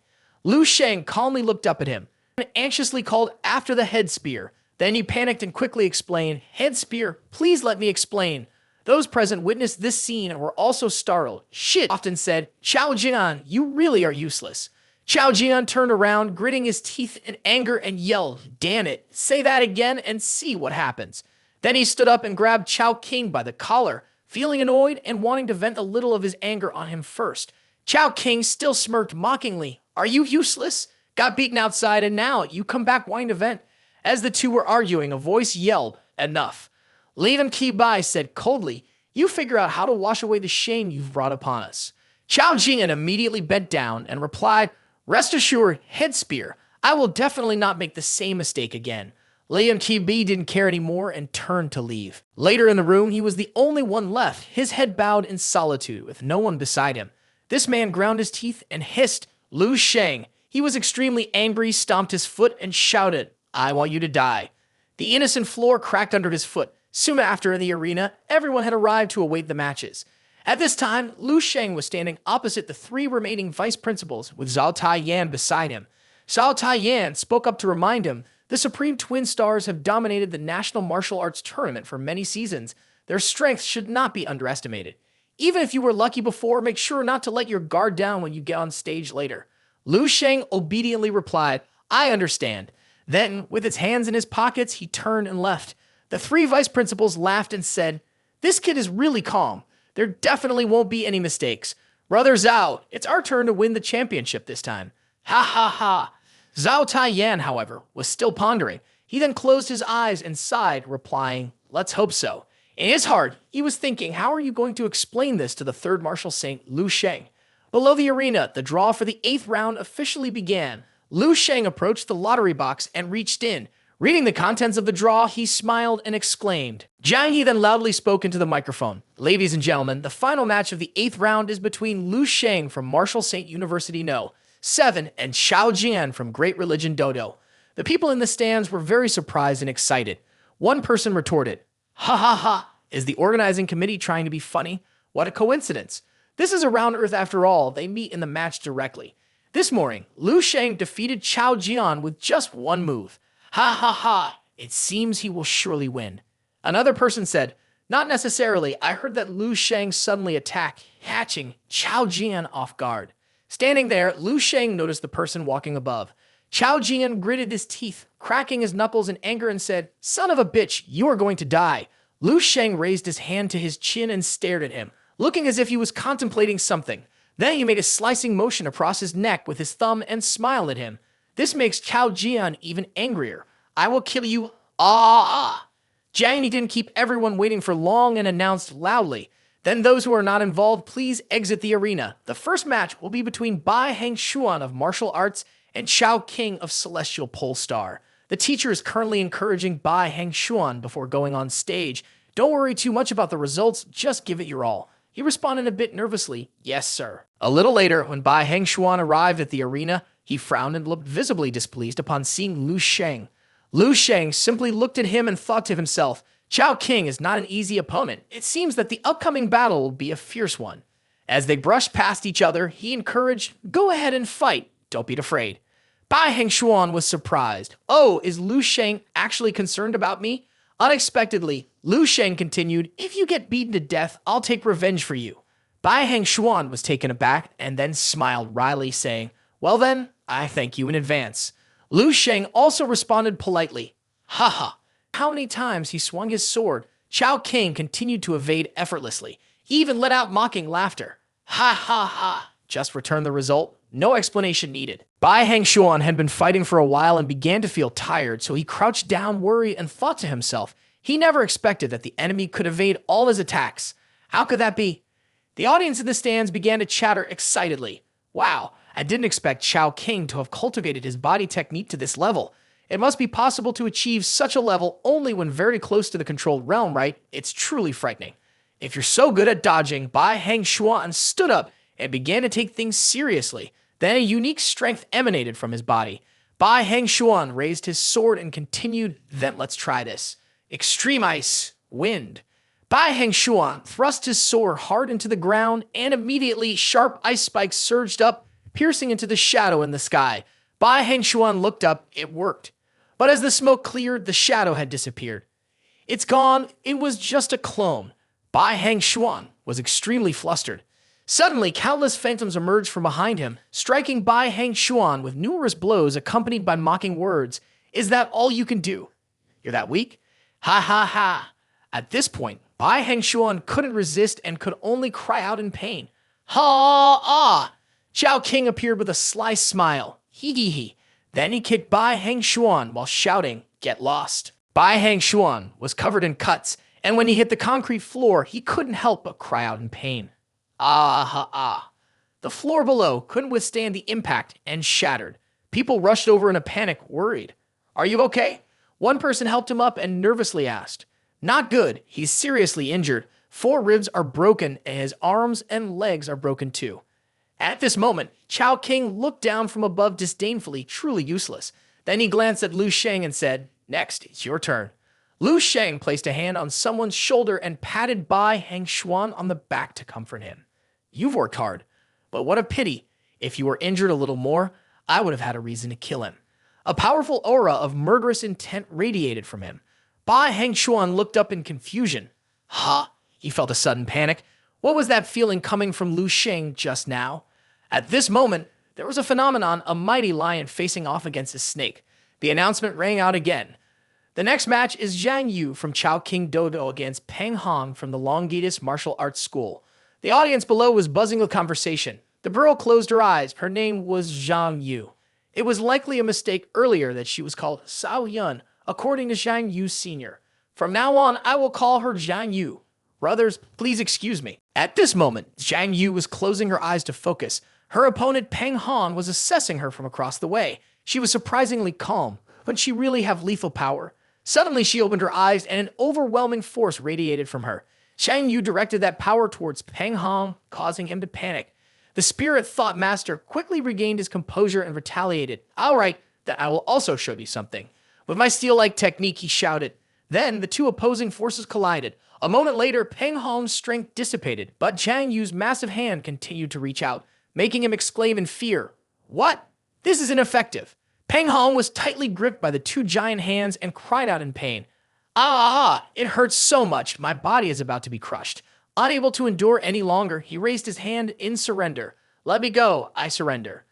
Lu Sheng calmly looked up at him and anxiously called after the head spear. Then he panicked and quickly explained, "Head spear, please let me explain." Those present witnessed this scene and were also startled. "Shit," often said, "Chao Jian, you really are useless." Chao Jian turned around, gritting his teeth in anger and yelled, "Damn it, say that again and see what happens." Then he stood up and grabbed Chao King by the collar, feeling annoyed and wanting to vent a little of his anger on him first. Chao King still smirked mockingly. "Are you useless? Got beaten outside and now you come back wanting to vent?" As the two were arguing, a voice yelled, "Enough." Leave him keep by, said coldly, "You figure out how to wash away the shame you've brought upon us." Chao Jian immediately bent down and replied, "Rest assured, head spear, I will definitely not make the same mistake again." Liam TB didn't care anymore and turned to leave. Later in the room, he was the only one left, his head bowed in solitude, with no one beside him. This man ground his teeth and hissed, "Lu Sheng." He was extremely angry, stomped his foot, and shouted, "I want you to die." The innocent floor cracked under his foot. Soon after, in the arena, everyone had arrived to await the matches. At this time, Lu Sheng was standing opposite the three remaining vice principals, with Zhao Taiyan beside him. Zhao Taiyan spoke up to remind him, "The Supreme Twin Stars have dominated the National Martial Arts Tournament for many seasons. Their strength should not be underestimated. Even if you were lucky before, make sure not to let your guard down when you get on stage later." Lu Sheng obediently replied, "I understand." Then, with his hands in his pockets, he turned and left. The three vice principals laughed and said, "This kid is really calm. There definitely won't be any mistakes. Brother Zhao, it's our turn to win the championship this time." Ha ha ha. Zhao Taiyan, however, was still pondering. He then closed his eyes and sighed, replying, "Let's hope so." In his heart, he was thinking, how are you going to explain this to the third martial saint, Lu Sheng? Below the arena, the draw for the 8th round officially began. Lu Sheng approached the lottery box and reached in. Reading the contents of the draw, he smiled and exclaimed. Jiang He then loudly spoke into the microphone. "Ladies and gentlemen, the final match of the 8th round is between Lu Sheng from Martial Saint University No. 7 and Xiao Jian from Great Religion Dojo." The people in the stands were very surprised and excited. One person retorted, "Ha ha ha, is the organizing committee trying to be funny? What a coincidence. This is around Earth after all, they meet in the match directly." This morning, Lu Sheng defeated Chao Jian with just one move. Ha ha ha, it seems he will surely win. Another person said, "Not necessarily, I heard that Lu Sheng suddenly attacked, catching Chao Jian off guard." Standing there, Lu Sheng noticed the person walking above. Chao Jian gritted his teeth, cracking his knuckles in anger and said, "Son of a bitch, you are going to die." Lu Sheng raised his hand to his chin and stared at him, looking as if he was contemplating something. Then he made a slicing motion across his neck with his thumb and smiled at him. This makes Chao Jian even angrier. "I will kill you. Ah!" Jiang didn't keep everyone waiting for long and announced loudly, "Then those who are not involved, please exit the arena. The first match will be between Bai Hengshuan of Martial Arts and Chao King of Celestial Pole Star. The teacher is currently encouraging Bai Hengshuan before going on stage. Don't worry too much about the results, just give it your all." He responded a bit nervously, "Yes, sir." A little later, when Bai Hengshuan arrived at the arena, he frowned and looked visibly displeased upon seeing Lu Sheng. Lu Sheng simply looked at him and thought to himself, Chao King is not an easy opponent. It seems that the upcoming battle will be a fierce one. As they brushed past each other, he encouraged, "Go ahead and fight. Don't be afraid." Bai Hengshuan was surprised. "Oh, is Lu Sheng actually concerned about me? Unexpectedly, Lu Sheng continued, "If you get beaten to death, I'll take revenge for you." Bai Heng Xuan was taken aback and then smiled wryly, saying, "Well then, I thank you in advance." Lu Sheng also responded politely, "Haha." How many times he swung his sword, Chao King continued to evade effortlessly. He even let out mocking laughter. "Ha ha ha." Just returned the result. No explanation needed. Bai Heng Xuan had been fighting for a while and began to feel tired, so he crouched down, worried, and thought to himself, he never expected that the enemy could evade all his attacks. How could that be? The audience in the stands began to chatter excitedly. Wow, I didn't expect Chao King to have cultivated his body technique to this level. It must be possible to achieve such a level only when very close to the controlled realm, right? It's truly frightening. If you're so good at dodging, Bai Heng Xuan stood up and began to take things seriously. Then a unique strength emanated from his body. Bai Heng Xuan raised his sword and continued, "Then let's try this. Extreme ice, wind." Bai Heng Xuan thrust his sword hard into the ground, and immediately sharp ice spikes surged up, piercing into the shadow in the sky. Bai Heng Xuan looked up. It worked. But as the smoke cleared, the shadow had disappeared. "It's gone. It was just a clone." Bai Heng Xuan was extremely flustered. Suddenly, countless phantoms emerged from behind him, striking Bai Heng Xuan with numerous blows accompanied by mocking words. "Is that all you can do? You're that weak? Ha ha ha." At this point, Bai Heng Xuan couldn't resist and could only cry out in pain. "Ha ah." Chao King appeared with a sly smile. Hee hee hee. Then he kicked Bai Heng Xuan while shouting, "Get lost." Bai Heng Xuan was covered in cuts, and when he hit the concrete floor, he couldn't help but cry out in pain. Ah ha ah. The floor below couldn't withstand the impact and shattered. People rushed over in a panic, worried. "Are you okay?" One person helped him up and nervously asked. "Not good. He's seriously injured. 4 ribs are broken and his arms and legs are broken too." At this moment, Chao King looked down from above disdainfully, truly useless. Then he glanced at Lu Sheng and said, "Next, it's your turn." Lu Sheng placed a hand on someone's shoulder and patted Bai Heng Xuan on the back to comfort him. "You've worked hard, but what a pity. If you were injured a little more, I would have had a reason to kill him." A powerful aura of murderous intent radiated from him. Bai Heng Xuan looked up in confusion. Ha! He felt a sudden panic. What was that feeling coming from Lu Sheng just now? At this moment, there was a phenomenon, a mighty lion facing off against a snake. The announcement rang out again. The next match is Zhang Yu from Chao King Dojo against Peng Hong from the Longitas Martial Arts School. The audience below was buzzing with conversation. The girl closed her eyes. Her name was Zhang Yu. It was likely a mistake earlier that she was called Sao Yun, according to Zhang Yu Sr. From now on, I will call her Zhang Yu. Brothers, please excuse me. At this moment, Zhang Yu was closing her eyes to focus. Her opponent, Peng Hong, was assessing her from across the way. She was surprisingly calm, but she really have lethal power. Suddenly, she opened her eyes and an overwhelming force radiated from her. Zhang Yu directed that power towards Peng Hong, causing him to panic. The spirit thought master quickly regained his composure and retaliated. "All right, then I will also show you something." With my steel-like technique, he shouted. Then the two opposing forces collided. A moment later, Peng Hong's strength dissipated, but Zhang Yu's massive hand continued to reach out, making him exclaim in fear. "What? This is ineffective." Peng Hong was tightly gripped by the two giant hands and cried out in pain. "Ah, it hurts so much, my body is about to be crushed." Unable to endure any longer, he raised his hand in surrender. "Let me go, I surrender."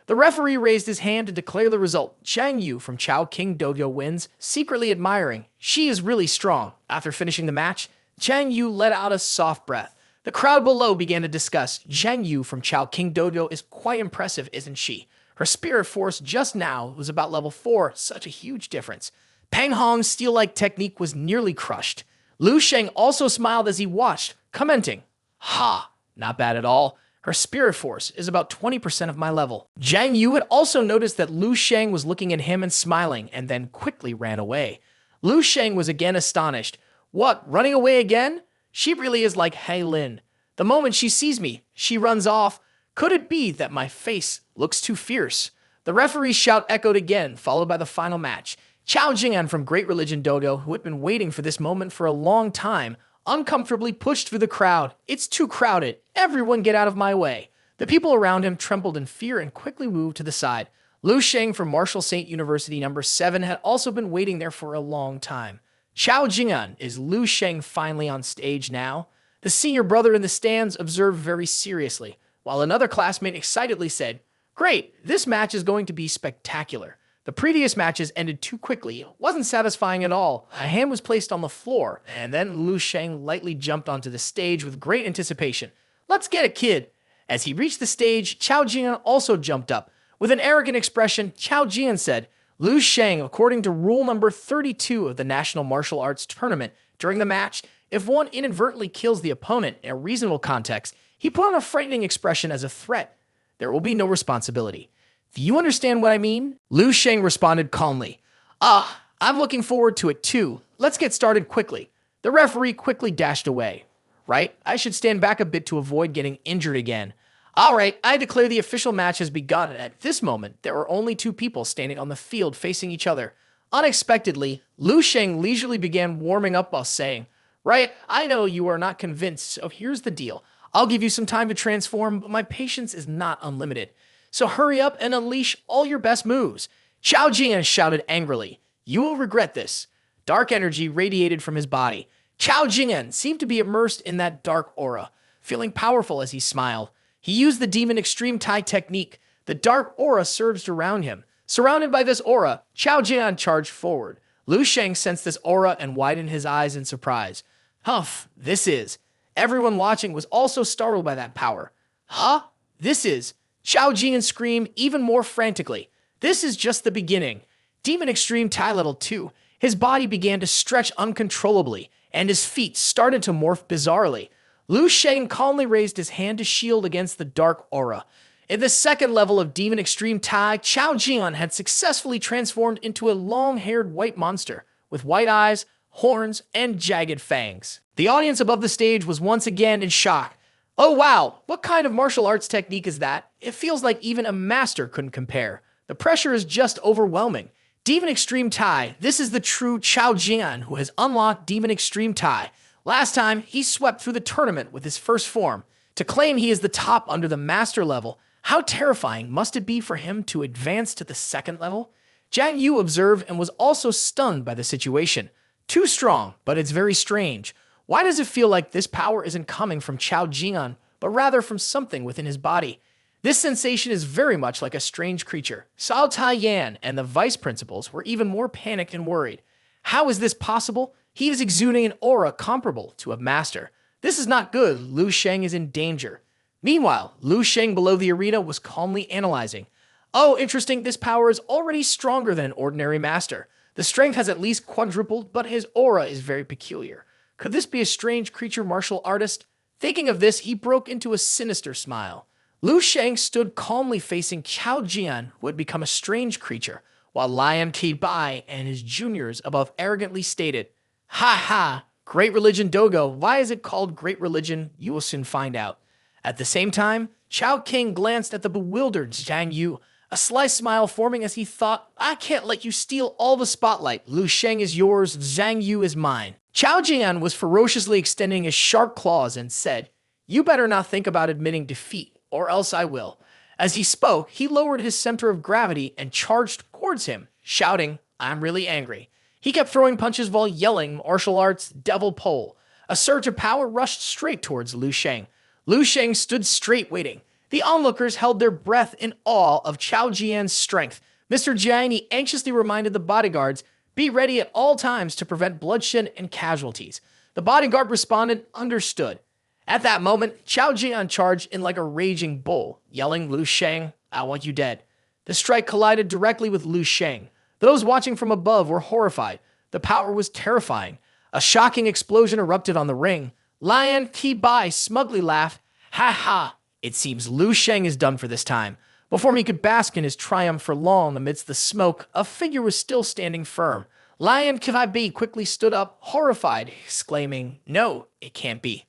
The referee raised his hand to declare the result. Zhang Yu from Chao King Dojo wins, secretly admiring. She is really strong. After finishing the match, Zhang Yu let out a soft breath. The crowd below began to discuss. Zhang Yu from Chao King Dojo is quite impressive, isn't she? Her spirit force just now was about level 4, such a huge difference. Peng Hong's steel-like technique was nearly crushed. Lu Sheng also smiled as he watched, commenting, "Ha, not bad at all. Her spirit force is about 20% of my level." Zhang Yu had also noticed that Lu Sheng was looking at him and smiling, and then quickly ran away. Lu Sheng was again astonished. "What, running away again? She really is like Hai Lin. The moment she sees me, she runs off. Could it be that my face looks too fierce?" The referee's shout echoed again, followed by the final match. Chao Jing'an from Great Religion Dojo, who had been waiting for this moment for a long time, uncomfortably pushed through the crowd. "It's too crowded. Everyone get out of my way." The people around him trembled in fear and quickly moved to the side. Lu Sheng from Marshall St. University No. 7 had also been waiting there for a long time. Chao Jian, is Lu Sheng finally on stage now? The senior brother in the stands observed very seriously, while another classmate excitedly said, "Great, this match is going to be spectacular." The previous matches ended too quickly. It wasn't satisfying at all. A hand was placed on the floor, and then Lu Sheng lightly jumped onto the stage with great anticipation. "Let's get it, kid." As he reached the stage, Chao Jian also jumped up. With an arrogant expression, Chao Jian said, "Lu Sheng, according to rule number 32 of the National Martial Arts Tournament, during the match, if one inadvertently kills the opponent in a reasonable context, he put on a frightening expression as a threat. There will be no responsibility. Do you understand what I mean?" Lu Sheng responded calmly, I'm looking forward to it too. Let's get started quickly." The referee quickly dashed away. "Right, I should stand back a bit to avoid getting injured again." "All right, I declare the official match has begun." At this moment, there were only two people standing on the field facing each other. Unexpectedly, Lu Sheng leisurely began warming up while saying, "Right, I know you are not convinced, so here's the deal. I'll give you some time to transform, but my patience is not unlimited. So hurry up and unleash all your best moves." Chao Jian shouted angrily, "You will regret this." Dark energy radiated from his body. Chao Jian seemed to be immersed in that dark aura, feeling powerful as he smiled. He used the Demon Extreme Tai technique. The dark aura surged around him. Surrounded by this aura, Chao Jian charged forward. Lu Sheng sensed this aura and widened his eyes in surprise. "Humph, this is." Everyone watching was also startled by that power. "Huh? This is." Chao Jian screamed even more frantically. "This is just the beginning." Demon Extreme Tai Level 2. His body began to stretch uncontrollably, and his feet started to morph bizarrely. Lu Sheng calmly raised his hand to shield against the dark aura. In the second level of Demon Extreme Tai, Chao Jian had successfully transformed into a long-haired white monster, with white eyes, horns, and jagged fangs. The audience above the stage was once again in shock. "Oh wow, what kind of martial arts technique is that? It feels like even a master couldn't compare. The pressure is just overwhelming." Demon Extreme Tai, this is the true Chao Jian who has unlocked Demon Extreme Tai. Last time, he swept through the tournament with his first form. To claim he is the top under the master level, how terrifying must it be for him to advance to the second level? Jiang Yu observed and was also stunned by the situation. Too strong, but it's very strange. Why does it feel like this power isn't coming from Chao Jian, but rather from something within his body? This sensation is very much like a strange creature. Cao Taiyan and the vice principals were even more panicked and worried. How is this possible? He is exuding an aura comparable to a master. This is not good. Lu Sheng is in danger. Meanwhile, Lu Sheng below the arena was calmly analyzing. "Oh, interesting. This power is already stronger than an ordinary master. The strength has at least quadrupled, but his aura is very peculiar. Could this be a strange creature martial artist?" Thinking of this, he broke into a sinister smile. Lu Sheng stood calmly facing Chao Jian, who had become a strange creature, while Lion Bai and his juniors above arrogantly stated, "Ha ha, Great Religion Dojo, why is it called Great Religion? You will soon find out." At the same time, Chao King glanced at the bewildered Jiang Yu, a sly smile forming as he thought, "I can't let you steal all the spotlight. Lu Sheng is yours, Jiang Yu is mine." Chao Jian was ferociously extending his sharp claws and said, "You better not think about admitting defeat, or else I will." As he spoke, he lowered his center of gravity and charged towards him, shouting, "I'm really angry." He kept throwing punches while yelling, "Martial arts, devil pole." A surge of power rushed straight towards Lu Sheng. Lu Sheng stood straight waiting. The onlookers held their breath in awe of Chao Jian's strength. Mr. Jiang anxiously reminded the bodyguards, "Be ready at all times to prevent bloodshed and casualties." The bodyguard responded, "Understood." At that moment, Chao Jian charged in like a raging bull, yelling, "Lu Sheng, I want you dead." The strike collided directly with Lu Sheng. Those watching from above were horrified. The power was terrifying. A shocking explosion erupted on the ring. Lion Bai smugly laughed, "Ha ha, it seems Lu Sheng is done for this time." Before he could bask in his triumph for long amidst the smoke, a figure was still standing firm. Lion Bai quickly stood up, horrified, exclaiming, "No, it can't be."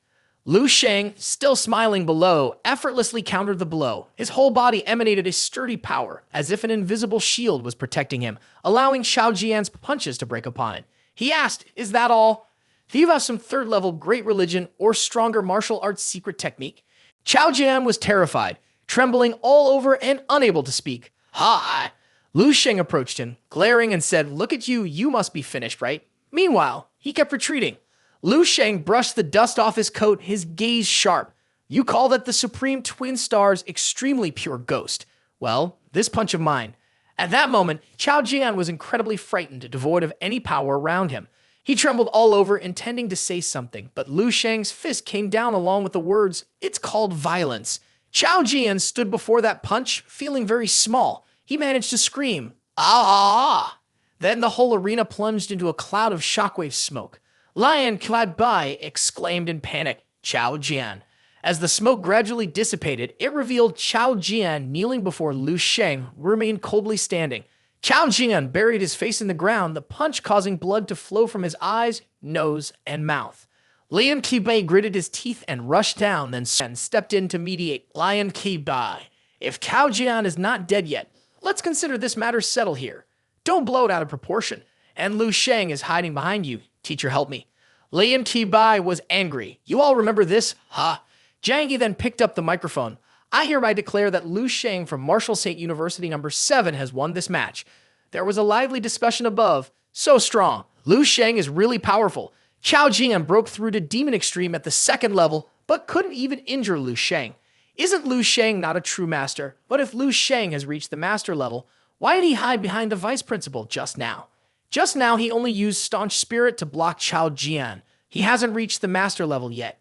Lu Sheng, still smiling below, effortlessly countered the blow. His whole body emanated a sturdy power, as if an invisible shield was protecting him, allowing Chao Jian's punches to break upon it. He asked, "Is that all? Do you have some third-level great religion or stronger martial arts secret technique?" Chao Jian was terrified, trembling all over and unable to speak. "Hi!" Lu Sheng approached him, glaring and said, "Look at you, you must be finished, right? Meanwhile, he kept retreating. Lu Sheng brushed the dust off his coat, his gaze sharp. You call that the Supreme Twin Star's extremely pure ghost. Well, this punch of mine. At that moment, Chao Jian was incredibly frightened, devoid of any power around him. He trembled all over, intending to say something, but Lu Sheng's fist came down along with the words, "It's called violence." Chao Jian stood before that punch, feeling very small. He managed to scream, "Ah!" Then the whole arena plunged into a cloud of shockwave smoke. Lion clad Bai exclaimed in panic, "Chao Jian." As the smoke gradually dissipated, it revealed Chao Jian kneeling before Lu Sheng, who remained coldly standing. Chao Jian buried his face in the ground, the punch causing blood to flow from his eyes, nose, and mouth. Lian Qibai gritted his teeth and rushed down, then stepped in to mediate. Lian Qibai, if Chao Jian is not dead yet, let's consider this matter settled here. Don't blow it out of proportion. And Lu Sheng is hiding behind you. Teacher, help me. Lian Qibai was angry. You all remember this? Ha! Zhang Yi then picked up the microphone. I hereby declare that Lu Sheng from Marshall State University number 7 has won this match. There was a lively discussion above. So strong. Lu Sheng is really powerful. Chao Jian broke through to Demon Extreme at the 2nd level, but couldn't even injure Lu Sheng. Isn't Lu Sheng not a true master? But if Lu Sheng has reached the master level, why did he hide behind the vice principal just now? Just now, he only used Staunch Spirit to block Chao Jian. He hasn't reached the master level yet.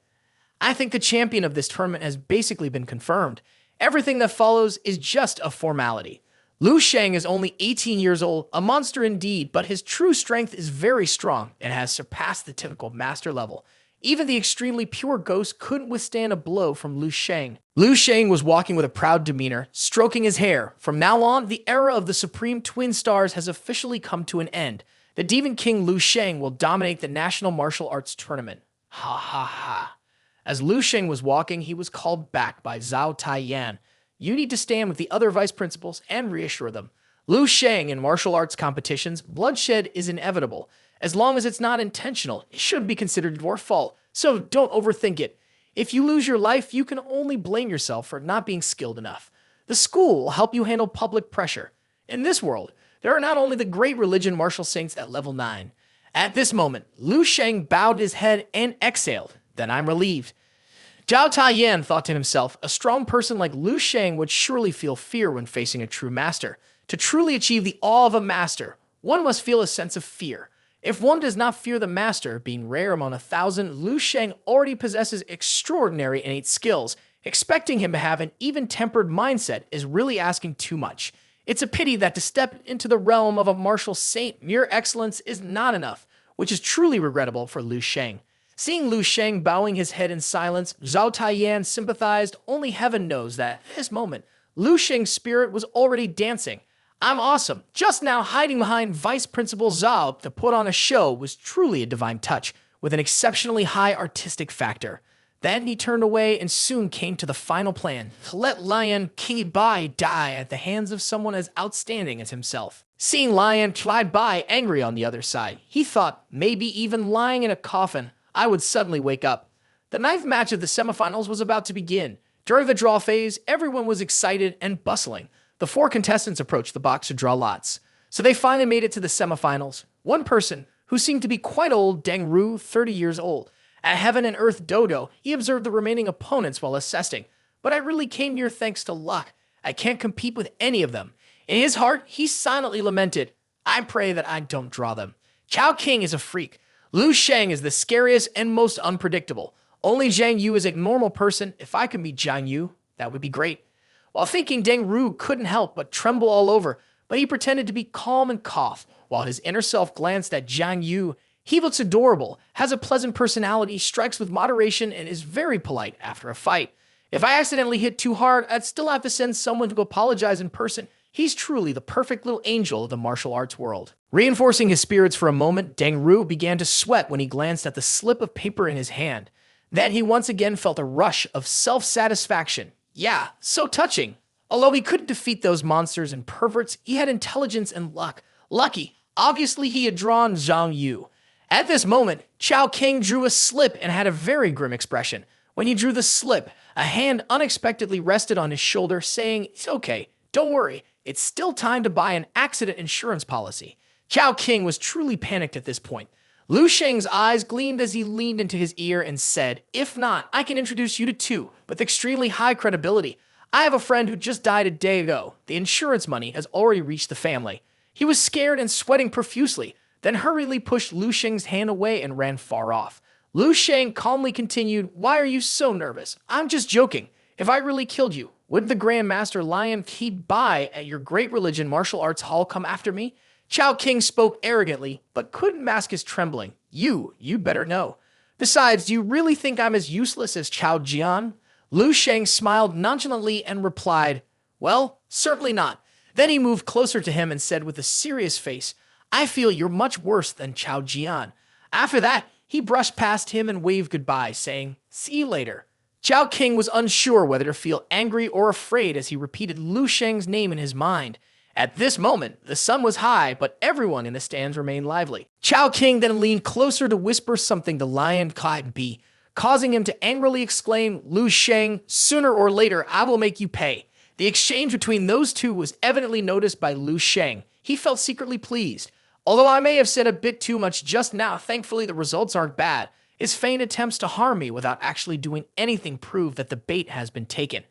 I think the champion of this tournament has basically been confirmed. Everything that follows is just a formality. Lu Sheng is only 18 years old, a monster indeed, but his true strength is very strong and has surpassed the typical master level. Even the extremely pure ghost couldn't withstand a blow from Lu Sheng. Lu Sheng was walking with a proud demeanor, stroking his hair. From now on, the era of the Supreme Twin Stars has officially come to an end. The Demon King Lu Sheng will dominate the National Martial Arts Tournament. Ha ha ha. As Lu Sheng was walking, he was called back by Zhao Taiyan. You need to stand with the other vice principals and reassure them. Lu Sheng in martial arts competitions, bloodshed is inevitable. As long as it's not intentional, it shouldn't be considered your fault, so don't overthink it. If you lose your life, you can only blame yourself for not being skilled enough. The school will help you handle public pressure. In this world, there are not only the great religion martial saints at level 9. At this moment, Lu Sheng bowed his head and exhaled. Then I'm relieved. Zhao Taiyan thought to himself, a strong person like Lu Sheng would surely feel fear when facing a true master. To truly achieve the awe of a master, one must feel a sense of fear. If one does not fear the master, being rare among 1,000, Lu Sheng already possesses extraordinary innate skills. Expecting him to have an even-tempered mindset is really asking too much. It's a pity that to step into the realm of a martial saint, mere excellence is not enough, which is truly regrettable for Lu Sheng. Seeing Lu Sheng bowing his head in silence, Zhao Taiyan sympathized. Only heaven knows that at this moment, Lu Sheng's spirit was already dancing. I'm awesome. Just now hiding behind Vice Principal Zhao to put on a show was truly a divine touch, with an exceptionally high artistic factor. Then he turned away and soon came to the final plan, to let Lian Qibai die at the hands of someone as outstanding as himself. Seeing Lian Qibai angry on the other side, he thought maybe even lying in a coffin, I would suddenly wake up. The 9th match of the semifinals was about to begin. During the draw phase, everyone was excited and bustling. The 4 contestants approached the box to draw lots. So they finally made it to the semifinals. One person, who seemed to be quite old, Deng Ru, 30 years old. At Heaven and Earth Dojo, he observed the remaining opponents while assessing. But I really came here thanks to luck. I can't compete with any of them. In his heart, he silently lamented, I pray that I don't draw them. Chao King is a freak. Lu Sheng is the scariest and most unpredictable. Only Zhang Yu is a normal person. If I could be Zhang Yu, that would be great. While thinking, Deng Ru couldn't help but tremble all over, but he pretended to be calm and cough, while his inner self glanced at Zhang Yu. He looks adorable, has a pleasant personality, strikes with moderation, and is very polite after a fight. If I accidentally hit too hard, I'd still have to send someone to apologize in person. He's truly the perfect little angel of the martial arts world. Reinforcing his spirits for a moment, Deng Ru began to sweat when he glanced at the slip of paper in his hand. Then he once again felt a rush of self-satisfaction. Yeah, so touching. Although he couldn't defeat those monsters and perverts, he had intelligence and luck. Lucky, obviously he had drawn Zhang Yu. At this moment, Chao King drew a slip and had a very grim expression. When he drew the slip, a hand unexpectedly rested on his shoulder, saying, It's okay, don't worry, it's still time to buy an accident insurance policy. Chao King was truly panicked at this point. Lu Sheng's eyes gleamed as he leaned into his ear and said, "If not, I can introduce you to two with extremely high credibility. I have a friend who just died a day ago. The insurance money has already reached the family." He was scared and sweating profusely, then hurriedly pushed Lu Sheng's hand away and ran far off. Lu Sheng calmly continued, "Why are you so nervous? I'm just joking. If I really killed you, would the Grand Master Lion keep by at your great religion martial arts hall come after me?" Chao King spoke arrogantly, but couldn't mask his trembling. You'd better know. Besides, do you really think I'm as useless as Chao Jian?" Lu Sheng smiled nonchalantly and replied, "Well, certainly not." Then he moved closer to him and said with a serious face, "I feel you're much worse than Chao Jian." After that, he brushed past him and waved goodbye, saying, "See you later." Chao King was unsure whether to feel angry or afraid as he repeated Lu Sheng's name in his mind. At this moment, the sun was high, but everyone in the stands remained lively. Chao King then leaned closer to whisper something to Lion Clyde B, causing him to angrily exclaim, "Lu Sheng, sooner or later I will make you pay." The exchange between those two was evidently noticed by Lu Sheng. He felt secretly pleased. Although I may have said a bit too much just now, thankfully the results aren't bad. His feigned attempts to harm me without actually doing anything prove that the bait has been taken.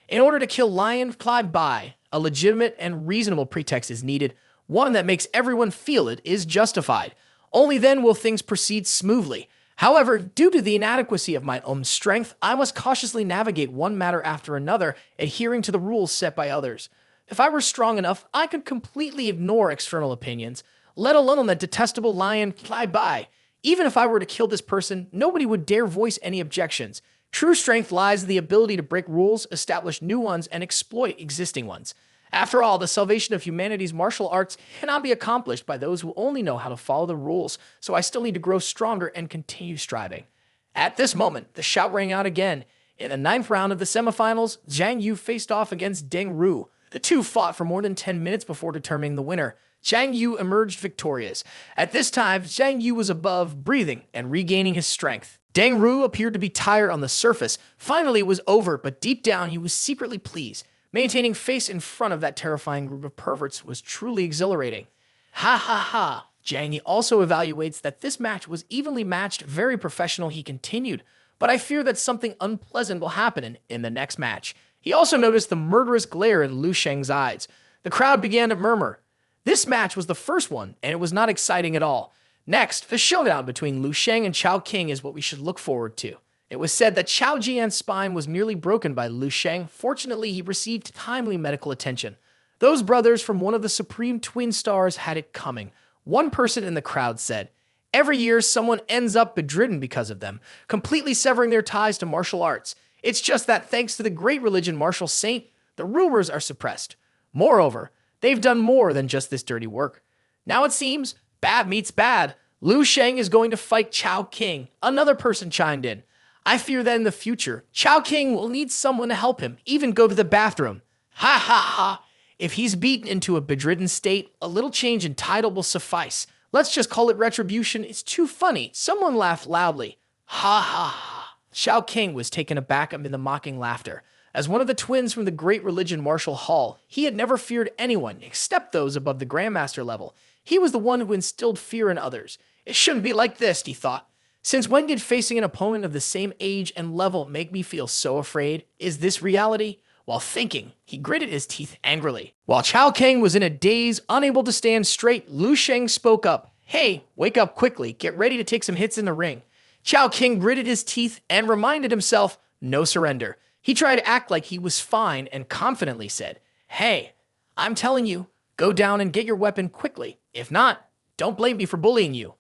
In order to kill Lion Clyde Bai, a legitimate and reasonable pretext is needed, one that makes everyone feel it is justified. Only then will things proceed smoothly. However, due to the inadequacy of my own strength, I must cautiously navigate one matter after another, adhering to the rules set by others. If I were strong enough, I could completely ignore external opinions, let alone that detestable Lion Clyde Bai. Even if I were to kill this person, nobody would dare voice any objections. True strength lies in the ability to break rules, establish new ones, and exploit existing ones. After all, the salvation of humanity's martial arts cannot be accomplished by those who only know how to follow the rules, so I still need to grow stronger and continue striving. At this moment, the shout rang out again. In the 9th round of the semifinals, Zhang Yu faced off against Deng Ru. The two fought for more than 10 minutes before determining the winner. Zhang Yu emerged victorious. At this time, Zhang Yu was above, breathing and regaining his strength. Deng Ru appeared to be tired on the surface. Finally, it was over, but deep down, he was secretly pleased. Maintaining face in front of that terrifying group of perverts was truly exhilarating. Ha ha ha. Zhang Yi also evaluates that this match was evenly matched, very professional, he continued. But I fear that something unpleasant will happen in the next match. He also noticed the murderous glare in Lu Sheng's eyes. The crowd began to murmur. This match was the first one, and it was not exciting at all. Next, the showdown between Lu Sheng and Chao King is what we should look forward to. It was said that Chao Jian's spine was nearly broken by Lu Sheng. Fortunately, he received timely medical attention. Those brothers from one of the Supreme Twin Stars had it coming. One person in the crowd said, "Every year, someone ends up bedridden because of them, completely severing their ties to martial arts. It's just that thanks to the great religion martial saint, the rumors are suppressed. Moreover, they've done more than just this dirty work. Now it seems, bad meets bad. Lu Sheng is going to fight Chao King." Another person chimed in. "I fear that in the future, Chao King will need someone to help him, even go to the bathroom." Ha ha ha. If he's beaten into a bedridden state, a little change in title will suffice. Let's just call it retribution. It's too funny. Someone laughed loudly. Ha ha ha. Chao King was taken aback amid the mocking laughter. As one of the twins from the Great Religion Martial Hall, he had never feared anyone except those above the Grandmaster level. He was the one who instilled fear in others. It shouldn't be like this, he thought. Since when did facing an opponent of the same age and level make me feel so afraid? Is this reality? While thinking, he gritted his teeth angrily. While Chao King was in a daze, unable to stand straight, Lu Sheng spoke up. "Hey, wake up quickly. Get ready to take some hits in the ring." Chao King gritted his teeth and reminded himself, no surrender. He tried to act like he was fine and confidently said, "Hey, I'm telling you, go down and get your weapon quickly. If not, don't blame me for bullying you."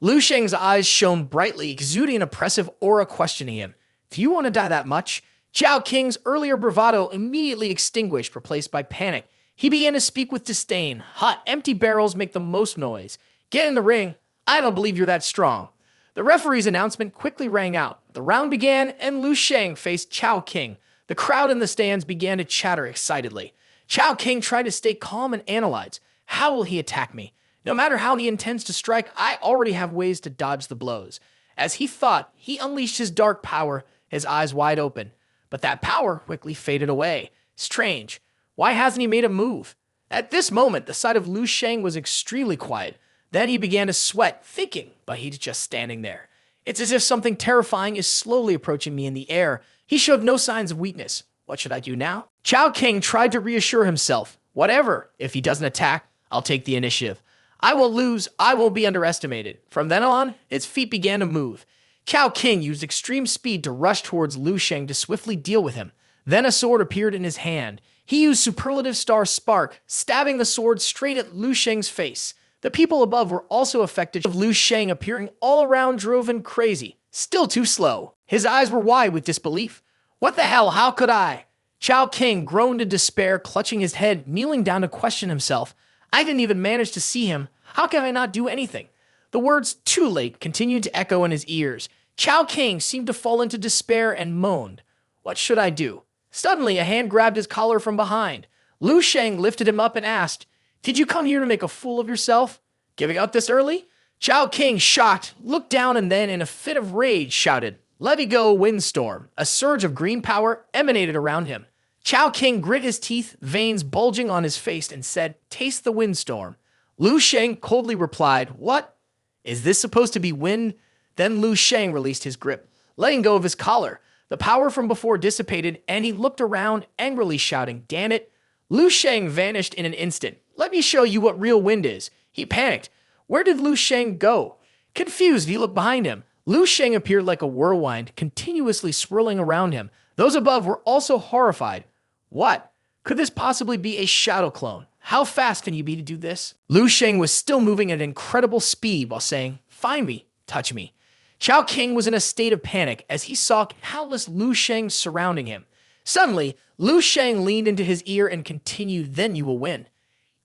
Lu Sheng's eyes shone brightly, exuding an oppressive aura questioning him. "Do you want to die that much?" Chao King's earlier bravado immediately extinguished, replaced by panic. He began to speak with disdain. "Hot, empty barrels make the most noise. Get in the ring. I don't believe you're that strong." The referee's announcement quickly rang out. The round began, and Lu Sheng faced Chao King. The crowd in the stands began to chatter excitedly. Chao King tried to stay calm and analyze. How will he attack me? No matter how he intends to strike, I already have ways to dodge the blows. As he thought, he unleashed his dark power, his eyes wide open. But that power quickly faded away. Strange. Why hasn't he made a move? At this moment, the sight of Lu Sheng was extremely quiet. Then he began to sweat, thinking, but he's just standing there. It's as if something terrifying is slowly approaching me in the air. He showed no signs of weakness. What should I do now? Chao King tried to reassure himself. Whatever. If he doesn't attack, I'll take the initiative. I will lose. I won't be underestimated. From then on, his feet began to move. Chao King used extreme speed to rush towards Lu Sheng to swiftly deal with him. Then a sword appeared in his hand. He used Superlative Star Spark, stabbing the sword straight at Lu Sheng's face. The people above were also affected of Lu Sheng appearing all around, drove him crazy. Still too slow. His eyes were wide with disbelief. What the hell? How could I? Chao King groaned in despair, clutching his head, kneeling down to question himself. I didn't even manage to see him. How can I not do anything? The words "too late" continued to echo in his ears. Chao King seemed to fall into despair and moaned. What should I do? Suddenly, a hand grabbed his collar from behind. Lu Sheng lifted him up and asked, "Did you come here to make a fool of yourself? Giving out this early?" Chao King, shocked, looked down and then, in a fit of rage, shouted, "Let me go, windstorm." A surge of green power emanated around him. Chao King grit his teeth, veins bulging on his face, and said, "Taste the windstorm." Lu Sheng coldly replied, "What? Is this supposed to be wind?" Then Lu Sheng released his grip, letting go of his collar. The power from before dissipated, and he looked around, angrily shouting, "Damn it." Lu Sheng vanished in an instant. "Let me show you what real wind is." He panicked. Where did Lu Sheng go? Confused, he looked behind him. Lu Sheng appeared like a whirlwind, continuously swirling around him. Those above were also horrified. What? Could this possibly be a shadow clone? How fast can you be to do this? Lu Sheng was still moving at incredible speed while saying, "Find me, touch me." Chao King was in a state of panic as he saw countless Lu Shengs surrounding him. Suddenly, Lu Sheng leaned into his ear and continued, "Then you will win."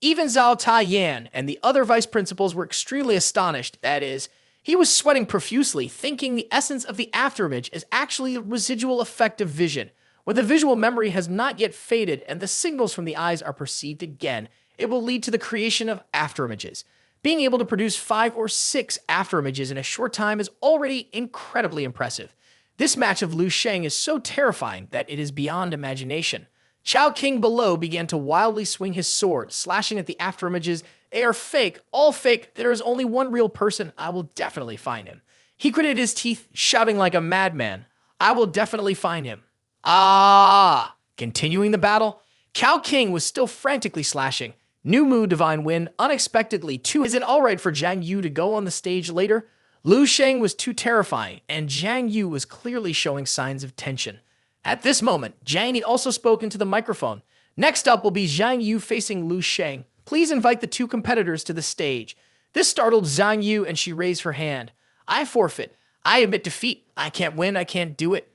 Even Zhao Taiyan and the other vice principals were extremely astonished. That is, he was sweating profusely, thinking the essence of the afterimage is actually a residual effect of vision. When the visual memory has not yet faded and the signals from the eyes are perceived again, it will lead to the creation of afterimages. Being able to produce 5 or 6 afterimages in a short time is already incredibly impressive. This match of Lu Sheng is so terrifying that it is beyond imagination. Chao King below began to wildly swing his sword, slashing at the afterimages. They are fake, all fake. There is only one real person. I will definitely find him. He gritted his teeth, shouting like a madman, "I will definitely find him." Ah! Continuing the battle, Chao King was still frantically slashing. New mood, Divine Wind, unexpectedly too. Is it alright for Zhang Yu to go on the stage later? Lu Sheng was too terrifying, and Zhang Yu was clearly showing signs of tension. At this moment, Zhang Yi also spoke into the microphone. Next up will be Zhang Yu facing Lu Sheng. Please invite the 2 competitors to the stage. This startled Zhang Yu, and she raised her hand. I forfeit. I admit defeat. I can't win. I can't do it.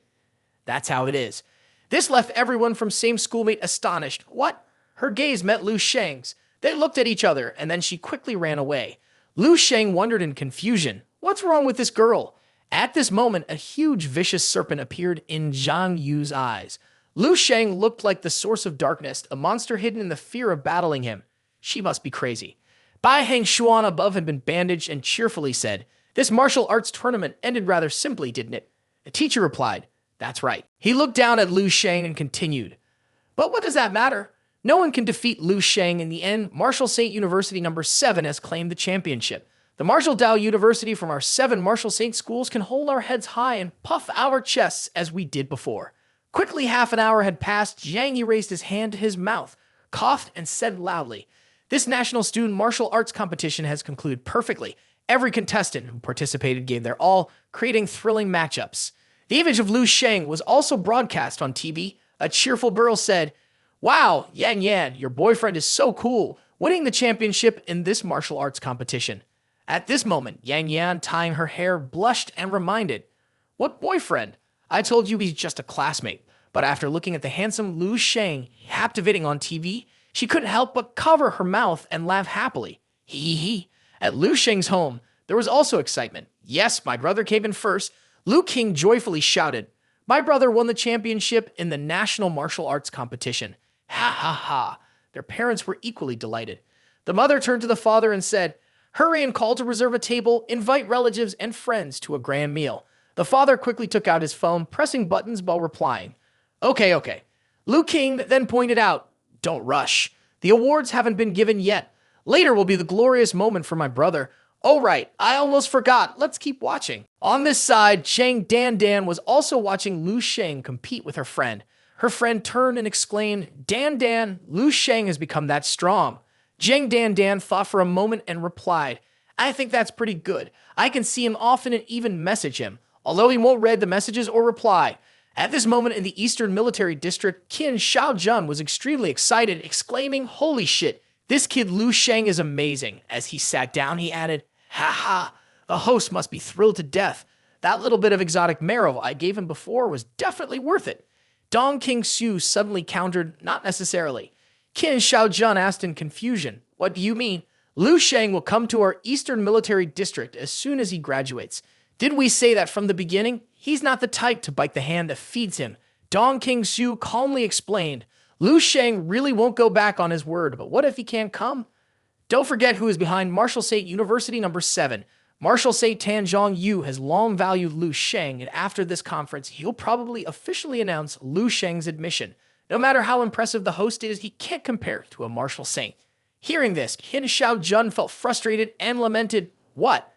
That's how it is. This left everyone from same schoolmate astonished. What? Her gaze met Lu Sheng's. They looked at each other, and then she quickly ran away. Lu Sheng wondered in confusion. What's wrong with this girl? At this moment, a huge vicious serpent appeared in Zhang Yu's eyes. Lu Sheng looked like the source of darkness, a monster hidden in the fear of battling him. She must be crazy. Bai Heng Xuan above had been bandaged and cheerfully said, "This martial arts tournament ended rather simply, didn't it?" The teacher replied, "That's right." He looked down at Lu Sheng and continued, "But what does that matter? No one can defeat Lu Sheng in the end. Martial Saint University number 7 has claimed the championship. The Martial Dao University from our 7 Martial Saint schools can hold our heads high and puff our chests as we did before." Quickly, half an hour had passed. Zhang Yi raised his hand to his mouth, coughed, and said loudly, "This National Student Martial Arts Competition has concluded perfectly. Every contestant who participated gave their all, creating thrilling matchups." The image of Lu Sheng was also broadcast on TV. A cheerful girl said, "Wow, Yan Yan, your boyfriend is so cool, winning the championship in this martial arts competition." At this moment, Yan Yan, tying her hair, blushed and reminded, "What boyfriend? I told you he's just a classmate." But after looking at the handsome Lu Sheng captivating on TV, she couldn't help but cover her mouth and laugh happily. Hee hee. At Lu Sheng's home, there was also excitement. Yes, my brother came in first. Lu King joyfully shouted, "My brother won the championship in the National Martial Arts Competition." Ha ha ha. Their parents were equally delighted. The mother turned to the father and said, "Hurry and call to reserve a table, invite relatives and friends to a grand meal." The father quickly took out his phone, pressing buttons while replying, Okay. Lu King then pointed out, "Don't rush. The awards haven't been given yet. Later will be the glorious moment for my brother. Oh right, I almost forgot. Let's keep watching. On this side, Chang Dan was also watching Lu Sheng compete with her friend. Her friend turned and exclaimed, Dan, Lu Sheng has become that strong. Zhang Dan thought for a moment and replied, I think that's pretty good. I can see him often and even message him, although he won't read the messages or reply. At this moment in the Eastern Military District, Qin Shaojun was extremely excited, exclaiming, Holy shit, this kid Lu Sheng is amazing. As he sat down, he added, Ha, the host must be thrilled to death. That little bit of exotic marrow I gave him before was definitely worth it. Dong Qingsu suddenly countered, not necessarily. Qin Shaojun asked in confusion, What do you mean? Lu Sheng will come to our Eastern Military District as soon as he graduates. Didn't we say that from the beginning? He's not the type to bite the hand that feeds him. Dong Qingsu calmly explained, Lu Sheng really won't go back on his word, but what if he can't come? Don't forget who is behind Martial State University number 7. Martial State Tanzhong Yu has long valued Lu Sheng, and after this conference, he'll probably officially announce Lu Sheng's admission. No matter how impressive the host is, he can't compare to a Martial Saint. Hearing this, Qin Shaojun felt frustrated and lamented, What?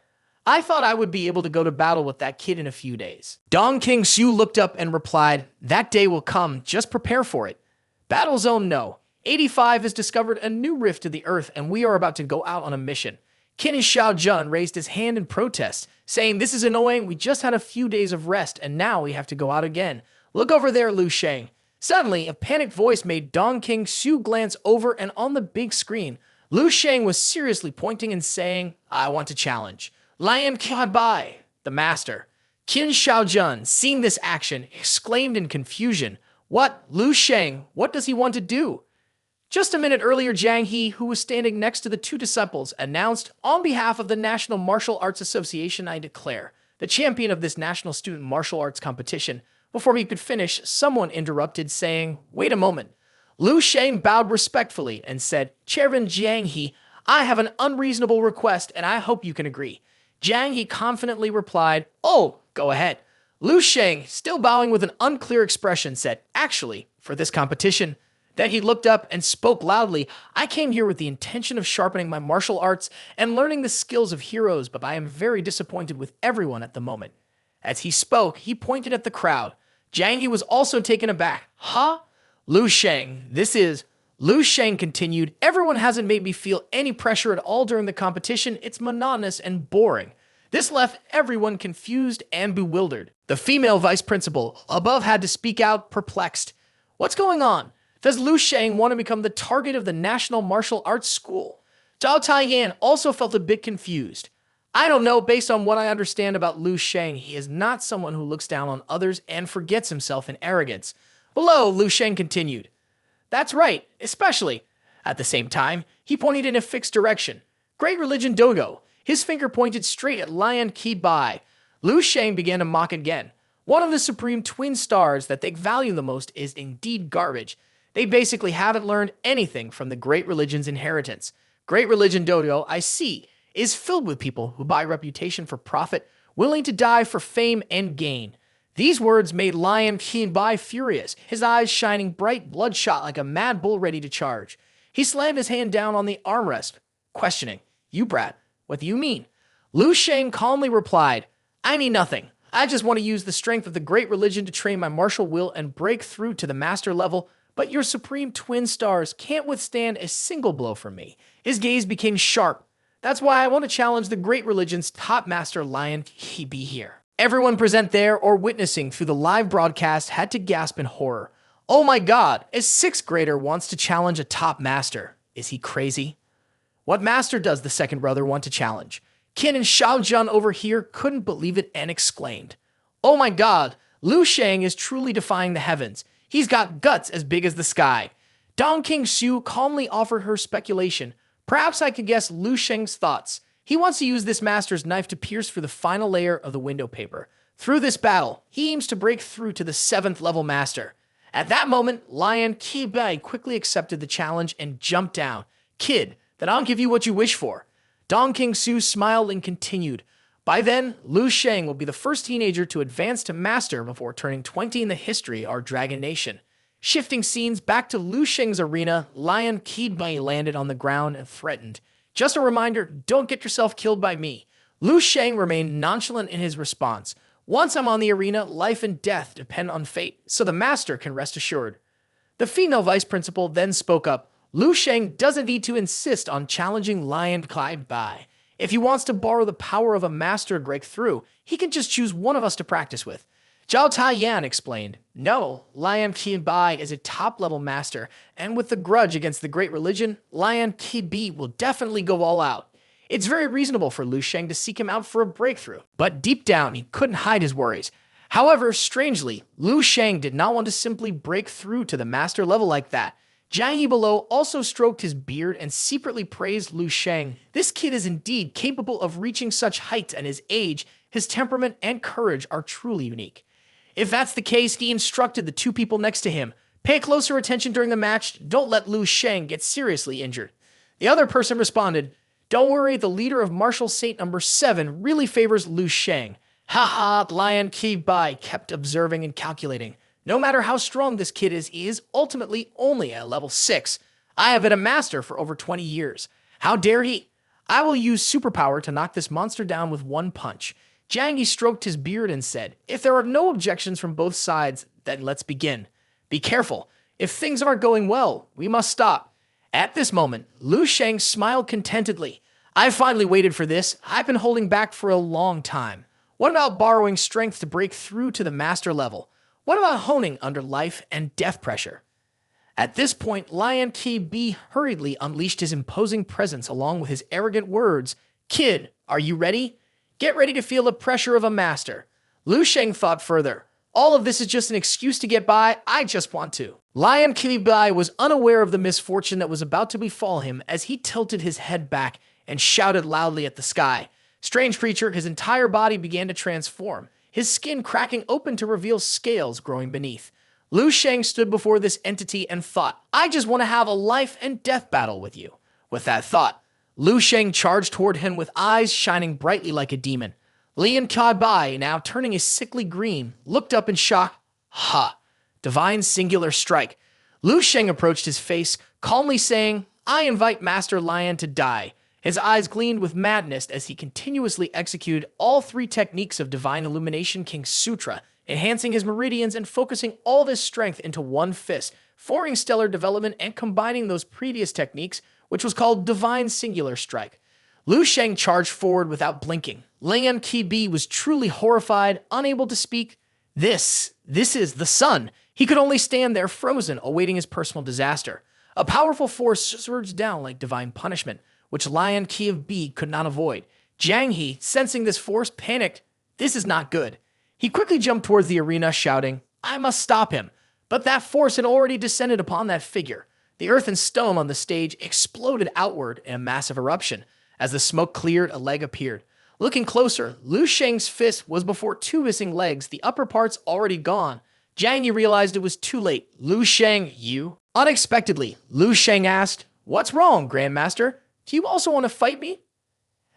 I thought I would be able to go to battle with that kid in a few days. Dong Qingsu looked up and replied, That day will come, just prepare for it. Battle Zone no. 85 has discovered a new rift to the earth and we are about to go out on a mission. Qin Shaojun raised his hand in protest, saying, This is annoying, we just had a few days of rest and now we have to go out again. Look over there, Lu Sheng. Suddenly, a panicked voice made Dong Qingsu glance over and on the big screen, Lu Sheng was seriously pointing and saying, I want to challenge. Lion Bai, the master. Qin Shaojun, seeing this action, exclaimed in confusion, What? Lu Sheng, what does he want to do? Just a minute earlier, Jiang He, who was standing next to the two disciples, announced, On behalf of the National Martial Arts Association, I declare, the champion of this National Student Martial Arts Competition. Before he could finish, someone interrupted, saying, Wait a moment. Lu Sheng bowed respectfully and said, Chairman Jiang He, I have an unreasonable request and I hope you can agree. Jiang He confidently replied, Oh, go ahead. Lu Sheng, still bowing with an unclear expression, said, Actually, for this competition. Then he looked up and spoke loudly, I came here with the intention of sharpening my martial arts and learning the skills of heroes, but I am very disappointed with everyone at the moment. As he spoke, he pointed at the crowd. Jiang He was also taken aback. Huh? Lu Sheng, Lu Sheng continued, Everyone hasn't made me feel any pressure at all during the competition. It's monotonous and boring. This left everyone confused and bewildered. The female vice principal above had to speak out, perplexed. What's going on? Does Lu Sheng want to become the target of the National Martial Arts School? Zhao Taiyan also felt a bit confused. I don't know, based on what I understand about Lu Sheng, he is not someone who looks down on others and forgets himself in arrogance. Below, Lu Sheng continued. That's right, especially. At the same time, he pointed in a fixed direction. Great Religion Dojo. His finger pointed straight at Lion Bai. Lu Sheng began to mock again. One of the supreme twin stars that they value the most is indeed garbage. They basically haven't learned anything from the Great Religion's inheritance. Great Religion Dojo, I see, is filled with people who buy reputation for profit, willing to die for fame and gain. These words made Lion Bai furious, his eyes shining bright, bloodshot like a mad bull ready to charge. He slammed his hand down on the armrest, questioning, You brat, what do you mean? Lu Sheng calmly replied, I mean nothing. I just want to use the strength of the Great Religion to train my martial will and break through to the master level, but your supreme twin stars can't withstand a single blow from me. His gaze became sharp. That's why I want to challenge the Great Religion's top master, Lion be here. Everyone present there or witnessing through the live broadcast had to gasp in horror. Oh my god, a 6th grader wants to challenge a top master. Is he crazy? What master does the second brother want to challenge? Qin and Shaojun over here couldn't believe it and exclaimed, Oh my god, Lu Sheng is truly defying the heavens. He's got guts as big as the sky. Dong Qingsu calmly offered her speculation. Perhaps I could guess Lu Sheng's thoughts. He wants to use this master's knife to pierce through the final layer of the window paper. Through this battle, he aims to break through to the 7th level master. At that moment, Lion Bai quickly accepted the challenge and jumped down. Kid, then I'll give you what you wish for. Dong Qingsu smiled and continued. By then, Lu Sheng will be the first teenager to advance to master before turning 20 in the history of our Dragon Nation. Shifting scenes back to Lu Sheng's arena, Lion Bai landed on the ground and threatened. Just a reminder, don't get yourself killed by me. Lu Sheng remained nonchalant in his response. Once I'm on the arena, life and death depend on fate, so the master can rest assured. The female vice principal then spoke up. Lu Sheng doesn't need to insist on challenging Lion Kai Bai. If he wants to borrow the power of a master to break through, he can just choose one of us to practice with. Zhao Taiyan explained, no, Lion Kai Bai is a top-level master, and with the grudge against the great religion, Lion Kai Bai will definitely go all out. It's very reasonable for Lu Sheng to seek him out for a breakthrough, but deep down, he couldn't hide his worries. However, strangely, Lu Sheng did not want to simply break through to the master level like that. Jiang Yi below also stroked his beard and secretly praised Lu Sheng. This kid is indeed capable of reaching such heights, and his age, his temperament, and courage are truly unique. If that's the case, he instructed the two people next to him, pay closer attention during the match, don't let Lu Sheng get seriously injured. The other person responded, don't worry, the leader of Martial Saint number 7 really favors Lu Sheng. Haha, Lion Kai Bai kept observing and calculating. No matter how strong this kid is, he is ultimately only at level 6. I have been a master for over 20 years. How dare he? I will use superpower to knock this monster down with one punch. Jiang Yi stroked his beard and said, if there are no objections from both sides, then let's begin. Be careful. If things aren't going well, we must stop. At this moment, Lu Sheng smiled contentedly. I finally waited for this. I've been holding back for a long time. What about borrowing strength to break through to the master level? What about honing under life and death pressure? At this point, Lion Kai Bai hurriedly unleashed his imposing presence along with his arrogant words. Kid, are you ready? Get ready to feel the pressure of a master. Lu Sheng thought further. All of this is just an excuse to get by. I just want to. Lion Kai Bai was unaware of the misfortune that was about to befall him as he tilted his head back and shouted loudly at the sky. Strange creature, his entire body began to transform, his skin cracking open to reveal scales growing beneath. Lu Sheng stood before this entity and thought, I just want to have a life and death battle with you. With that thought, Lu Sheng charged toward him with eyes shining brightly like a demon. Lian Kai Bai, now turning a sickly green, looked up in shock. Ha! Divine singular strike. Lu Sheng approached his face, calmly saying, I invite Master Lion to die. His eyes gleamed with madness as he continuously executed all 3 techniques of Divine Illumination King Sutra, enhancing his meridians and focusing all this strength into one fist, forming stellar development and combining those previous techniques, which was called Divine Singular Strike. Lu Sheng charged forward without blinking. Lian Kai Bai was truly horrified, unable to speak. This is the sun. He could only stand there frozen, awaiting his personal disaster. A powerful force surged down like divine punishment, which Lion Kai Bai could not avoid. Jiang He, sensing this force, panicked. This is not good. He quickly jumped towards the arena, shouting, I must stop him. But that force had already descended upon that figure. The earth and stone on the stage exploded outward in a massive eruption. As the smoke cleared, a leg appeared. Looking closer, Lu Sheng's fist was before 2 missing legs, the upper parts already gone. Jiang Yi realized it was too late. Lu Sheng, you? Unexpectedly, Lu Sheng asked, What's wrong, Grandmaster? Do you also want to fight me?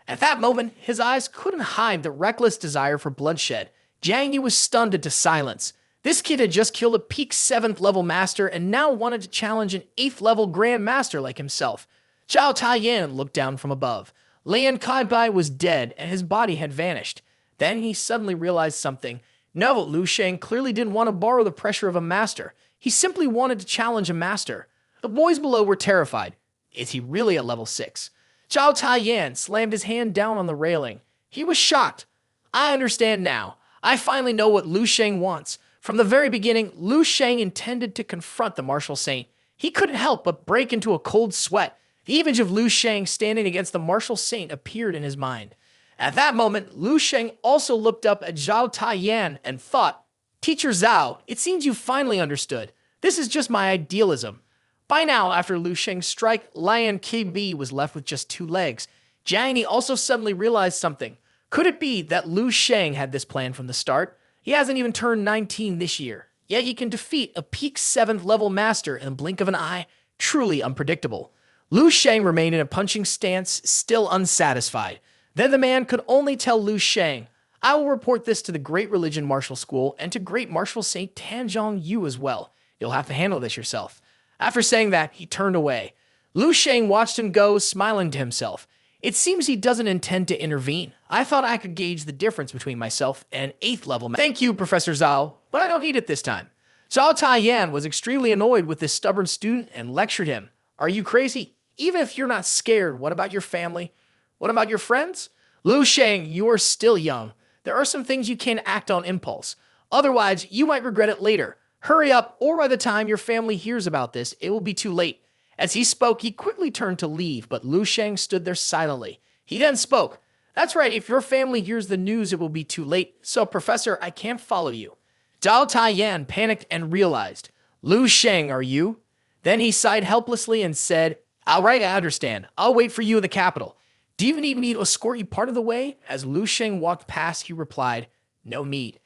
At that moment, his eyes couldn't hide the reckless desire for bloodshed. Jiang Yi was stunned into silence. This kid had just killed a peak 7th level master and now wanted to challenge an 8th level Grand Master like himself. Zhao Taiyan looked down from above. Lian Kai Bai was dead and his body had vanished. Then he suddenly realized something. No, Lu Sheng clearly didn't want to borrow the pressure of a master. He simply wanted to challenge a master. The boys below were terrified. Is he really at level 6? Zhao Taiyan slammed his hand down on the railing. He was shocked. I understand now. I finally know what Lu Sheng wants. From the very beginning, Lu Sheng intended to confront the Martial Saint. He couldn't help but break into a cold sweat. The image of Lu Sheng standing against the Martial Saint appeared in his mind. At that moment, Lu Sheng also looked up at Zhao Taiyan and thought, Teacher Zhao, it seems you finally understood. This is just my idealism. By now, after Lu Sheng's strike, Lian Kai Bai was left with just 2 legs. Jiang Yi also suddenly realized something. Could it be that Lu Sheng had this plan from the start? He hasn't even turned 19 this year, yet he can defeat a peak 7th level master in a blink of an eye. Truly unpredictable. Lu Sheng remained in a punching stance, still unsatisfied. Then the man could only tell Lu Sheng, I will report this to the Great Religion Martial School and to Great Martial Saint Tanzhong Yu as well. You'll have to handle this yourself. After saying that, he turned away. Lu Sheng watched him go, smiling to himself. It seems he doesn't intend to intervene. I thought I could gauge the difference between myself and 8th level. Thank you, Professor Zhao, but I don't need it this time. Zhao Taiyan was extremely annoyed with this stubborn student and lectured him. Are you crazy? Even if you're not scared, what about your family? What about your friends? Lu Sheng, you are still young. There are some things you can't act on impulse. Otherwise, you might regret it later. Hurry up, or by the time your family hears about this, it will be too late. As he spoke, he quickly turned to leave, but Lu Sheng stood there silently. He then spoke. That's right, if your family hears the news, it will be too late. So, Professor, I can't follow you. Zhao Taiyan panicked and realized. Lu Sheng, are you? Then he sighed helplessly and said, all right, I understand. I'll wait for you in the capital. Do you need me to escort you part of the way? As Lu Sheng walked past, he replied, no need.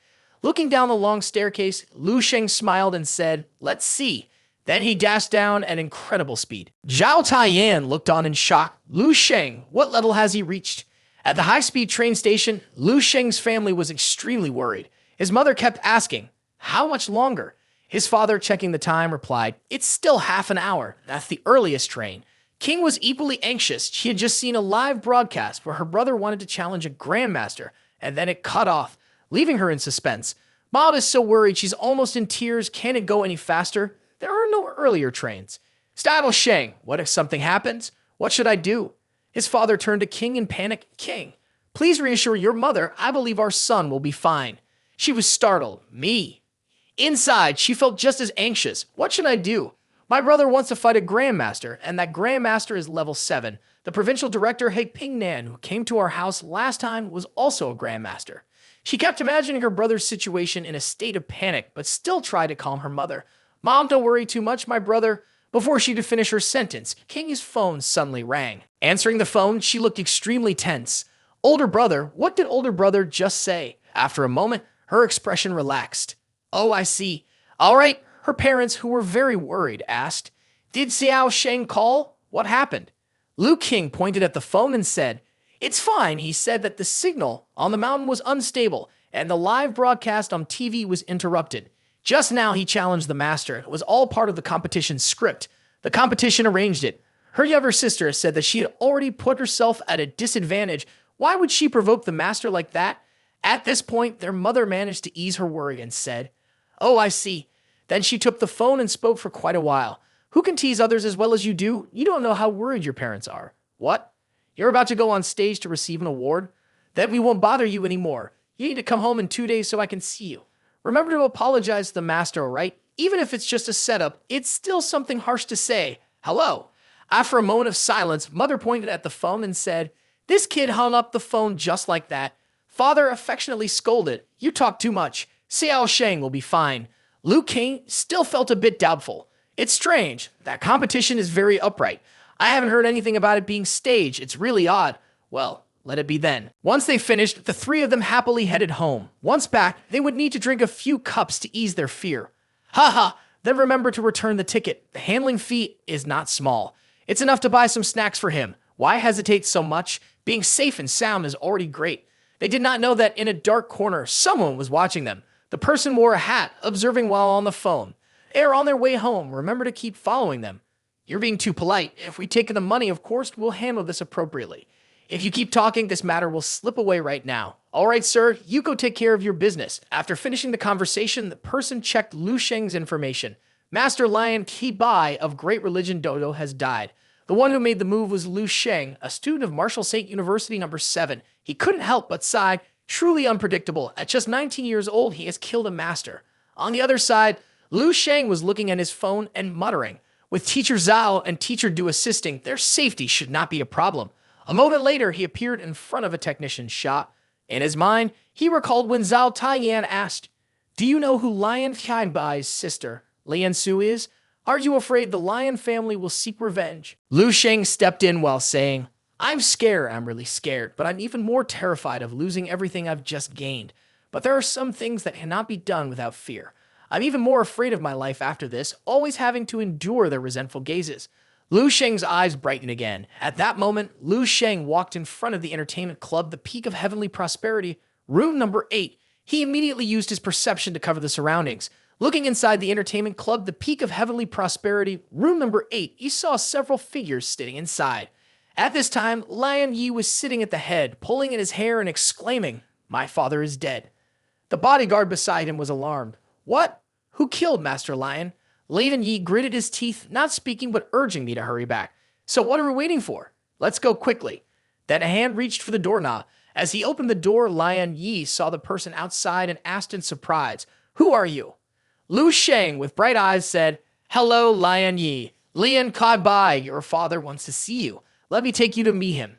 Looking down the long staircase, Lu Sheng smiled and said, let's see. Then he dashed down at incredible speed. Zhao Taiyan looked on in shock. Lu Sheng, what level has he reached? At the high-speed train station, Lu Sheng's family was extremely worried. His mother kept asking, how much longer? His father, checking the time, replied, it's still half an hour. That's the earliest train. King was equally anxious. She had just seen a live broadcast where her brother wanted to challenge a grandmaster, and then it cut off, leaving her in suspense. Maud is so worried she's almost in tears. Can it go any faster? There are no earlier trains. Style Sheng, what if something happens? What should I do? His father turned to King in panic. King, please reassure your mother. I believe our son will be fine. She was startled. Me. Inside, she felt just as anxious. What should I do? My brother wants to fight a grandmaster, and that grandmaster is level 7. The provincial director, He Pingnan, who came to our house last time, was also a grandmaster. She kept imagining her brother's situation in a state of panic, but still tried to calm her mother. Mom, don't worry too much, my brother. Before she could finish her sentence, King's phone suddenly rang. Answering the phone, she looked extremely tense. Older brother, what did older brother just say? After a moment, her expression relaxed. Oh, I see. All right, her parents, who were very worried, asked, did Xiao Sheng call? What happened? Lu King pointed at the phone and said, it's fine. He said that the signal on the mountain was unstable and the live broadcast on TV was interrupted. Just now, he challenged the master. It was all part of the competition script. The competition arranged it. Her younger sister said that she had already put herself at a disadvantage. Why would she provoke the master like that? At this point, their mother managed to ease her worry and said, oh, I see. Then she took the phone and spoke for quite a while. Who can tease others as well as you do? You don't know how worried your parents are. What? You're about to go on stage to receive an award? Then we won't bother you anymore. You need to come home in 2 days so I can see you. Remember to apologize to the master, all right? Even if it's just a setup, it's still something harsh to say. Hello. After a moment of silence, Mother pointed at the phone and said, this kid hung up the phone just like that. Father affectionately scolded, you talk too much. Xiao Sheng will be fine. Lu King still felt a bit doubtful. It's strange. That competition is very upright. I haven't heard anything about it being staged. It's really odd. Well, let it be then. Once they finished, the three of them happily headed home. Once back, they would need to drink a few cups to ease their fear. Haha, then remember to return the ticket. The handling fee is not small. It's enough to buy some snacks for him. Why hesitate so much? Being safe and sound is already great. They did not know that in a dark corner, someone was watching them. The person wore a hat, observing while on the phone. They are on their way home. Remember to keep following them. You're being too polite. If we take the money, of course, we'll handle this appropriately. If you keep talking, this matter will slip away right now. All right, sir, you go take care of your business. After finishing the conversation, the person checked Lu Sheng's information. Master Lion Kibai of Great Religion Dojo has died. The one who made the move was Lu Sheng, a student of Martial Saint University number 7. He couldn't help but sigh. Truly unpredictable. At just 19 years old, he has killed a master. On the other side, Lu Sheng was looking at his phone and muttering. With Teacher Zhao and Teacher Du assisting, their safety should not be a problem. A moment later, he appeared in front of a technician's shop. In his mind, he recalled when Zhao Taiyan asked, do you know who Lion Qianbai's sister, Lian Su, is? Aren't you afraid the Lion family will seek revenge? Lu Sheng stepped in while saying, I'm scared. I'm really scared, but I'm even more terrified of losing everything I've just gained. But there are some things that cannot be done without fear. I'm even more afraid of my life after this, always having to endure their resentful gazes. Lu Sheng's eyes brightened again. At that moment, Lu Sheng walked in front of the entertainment club, the Peak of Heavenly Prosperity, room number 8. He immediately used his perception to cover the surroundings. Looking inside the entertainment club, the Peak of Heavenly Prosperity, room number 8, he saw several figures sitting inside. At this time, Lion Yi was sitting at the head, pulling at his hair and exclaiming, "My father is dead." The bodyguard beside him was alarmed. "What? Who killed Master Lion?" Lian Yi gritted his teeth, not speaking but urging me to hurry back. "So what are we waiting for? Let's go quickly." Then a hand reached for the doorknob. As he opened the door, Lian Yi saw the person outside and asked in surprise, "Who are you?" Lu Sheng, with bright eyes, said, "Hello, Lian Yi. Lian Kai, your father wants to see you. Let me take you to meet him."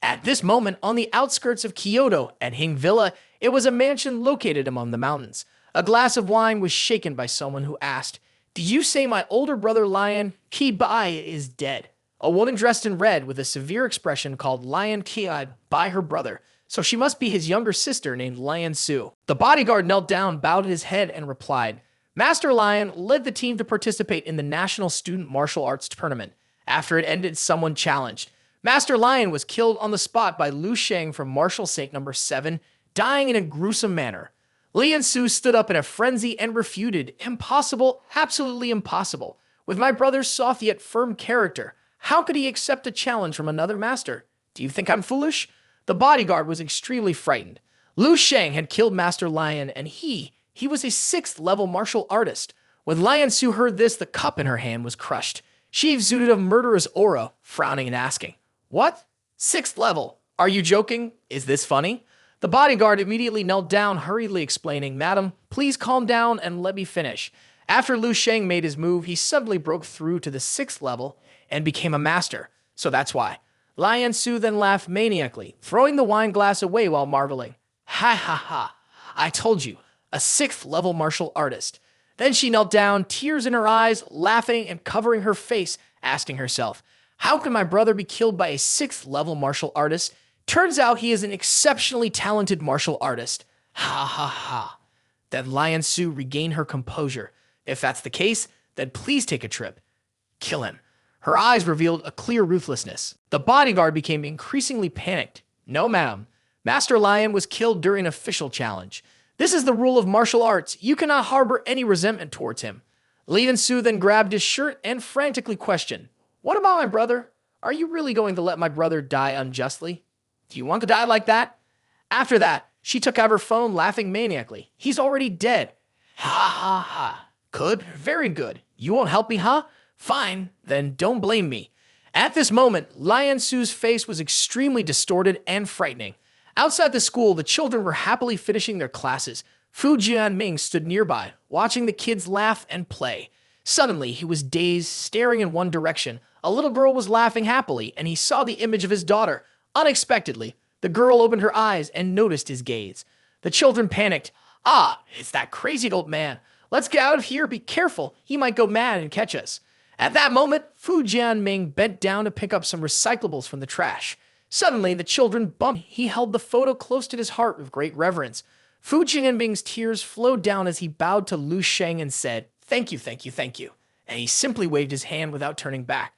At this moment, on the outskirts of Kyoto, at Hing Villa, it was a mansion located among the mountains. A glass of wine was shaken by someone who asked, "Did you say my older brother Lion Ki-bai is dead?" A woman dressed in red with a severe expression called Lion Ki-ai by her brother, so she must be his younger sister named Lion Su. The bodyguard knelt down, bowed his head, and replied, "Master Lion led the team to participate in the National Student Martial Arts Tournament. After it ended, someone challenged. Master Lion was killed on the spot by Lu Sheng from Martial Saint number 7, dying in a gruesome manner. Lian Su stood up in a frenzy and refuted, 'Impossible, absolutely impossible. With my brother's soft yet firm character, how could he accept a challenge from another master? Do you think I'm foolish?' The bodyguard was extremely frightened. Lu Sheng had killed Master Lion, and he was a 6th level martial artist. When Lian Su heard this, the cup in her hand was crushed. She exuded a murderous aura, frowning and asking, 'What? 6th level? Are you joking? Is this funny?' The bodyguard immediately knelt down, hurriedly explaining, 'Madam, please calm down and let me finish.' After Lu Sheng made his move, he suddenly broke through to the 6th level and became a master. So that's why. Lian Su then laughed maniacally, throwing the wine glass away while marveling. 'Ha ha ha. I told you, a 6th level martial artist.' Then she knelt down, tears in her eyes, laughing and covering her face, asking herself, 'How could my brother be killed by a 6th level martial artist? Turns out he is an exceptionally talented martial artist. Ha ha ha.' Then Lian Su regained her composure. 'If that's the case, then please take a trip. Kill him.' Her eyes revealed a clear ruthlessness. The bodyguard became increasingly panicked. 'No, ma'am. Master Lion was killed during an official challenge. This is the rule of martial arts. You cannot harbor any resentment towards him.' Lian Su then grabbed his shirt and frantically questioned, 'What about my brother? Are you really going to let my brother die unjustly? Do you want to die like that?' After that, she took out her phone, laughing maniacally. 'He's already dead.' Ha ha ha. 'Good, very good. You won't help me, huh? Fine, then don't blame me.' At this moment, Lian Su's face was extremely distorted and frightening. Outside the school, the children were happily finishing their classes. Fu Jianming stood nearby, watching the kids laugh and play. Suddenly, he was dazed, staring in one direction. A little girl was laughing happily, and he saw the image of his daughter. Unexpectedly, the girl opened her eyes and noticed his gaze. The children panicked. 'Ah, it's that crazy old man. Let's get out of here. Be careful. He might go mad and catch us.' At that moment, Fu Jianming bent down to pick up some recyclables from the trash. Suddenly, the children bumped. He held the photo close to his heart with great reverence. Fu Jianming's tears flowed down as he bowed to Lu Sheng and said, 'Thank you, thank you, thank you.' And he simply waved his hand without turning back.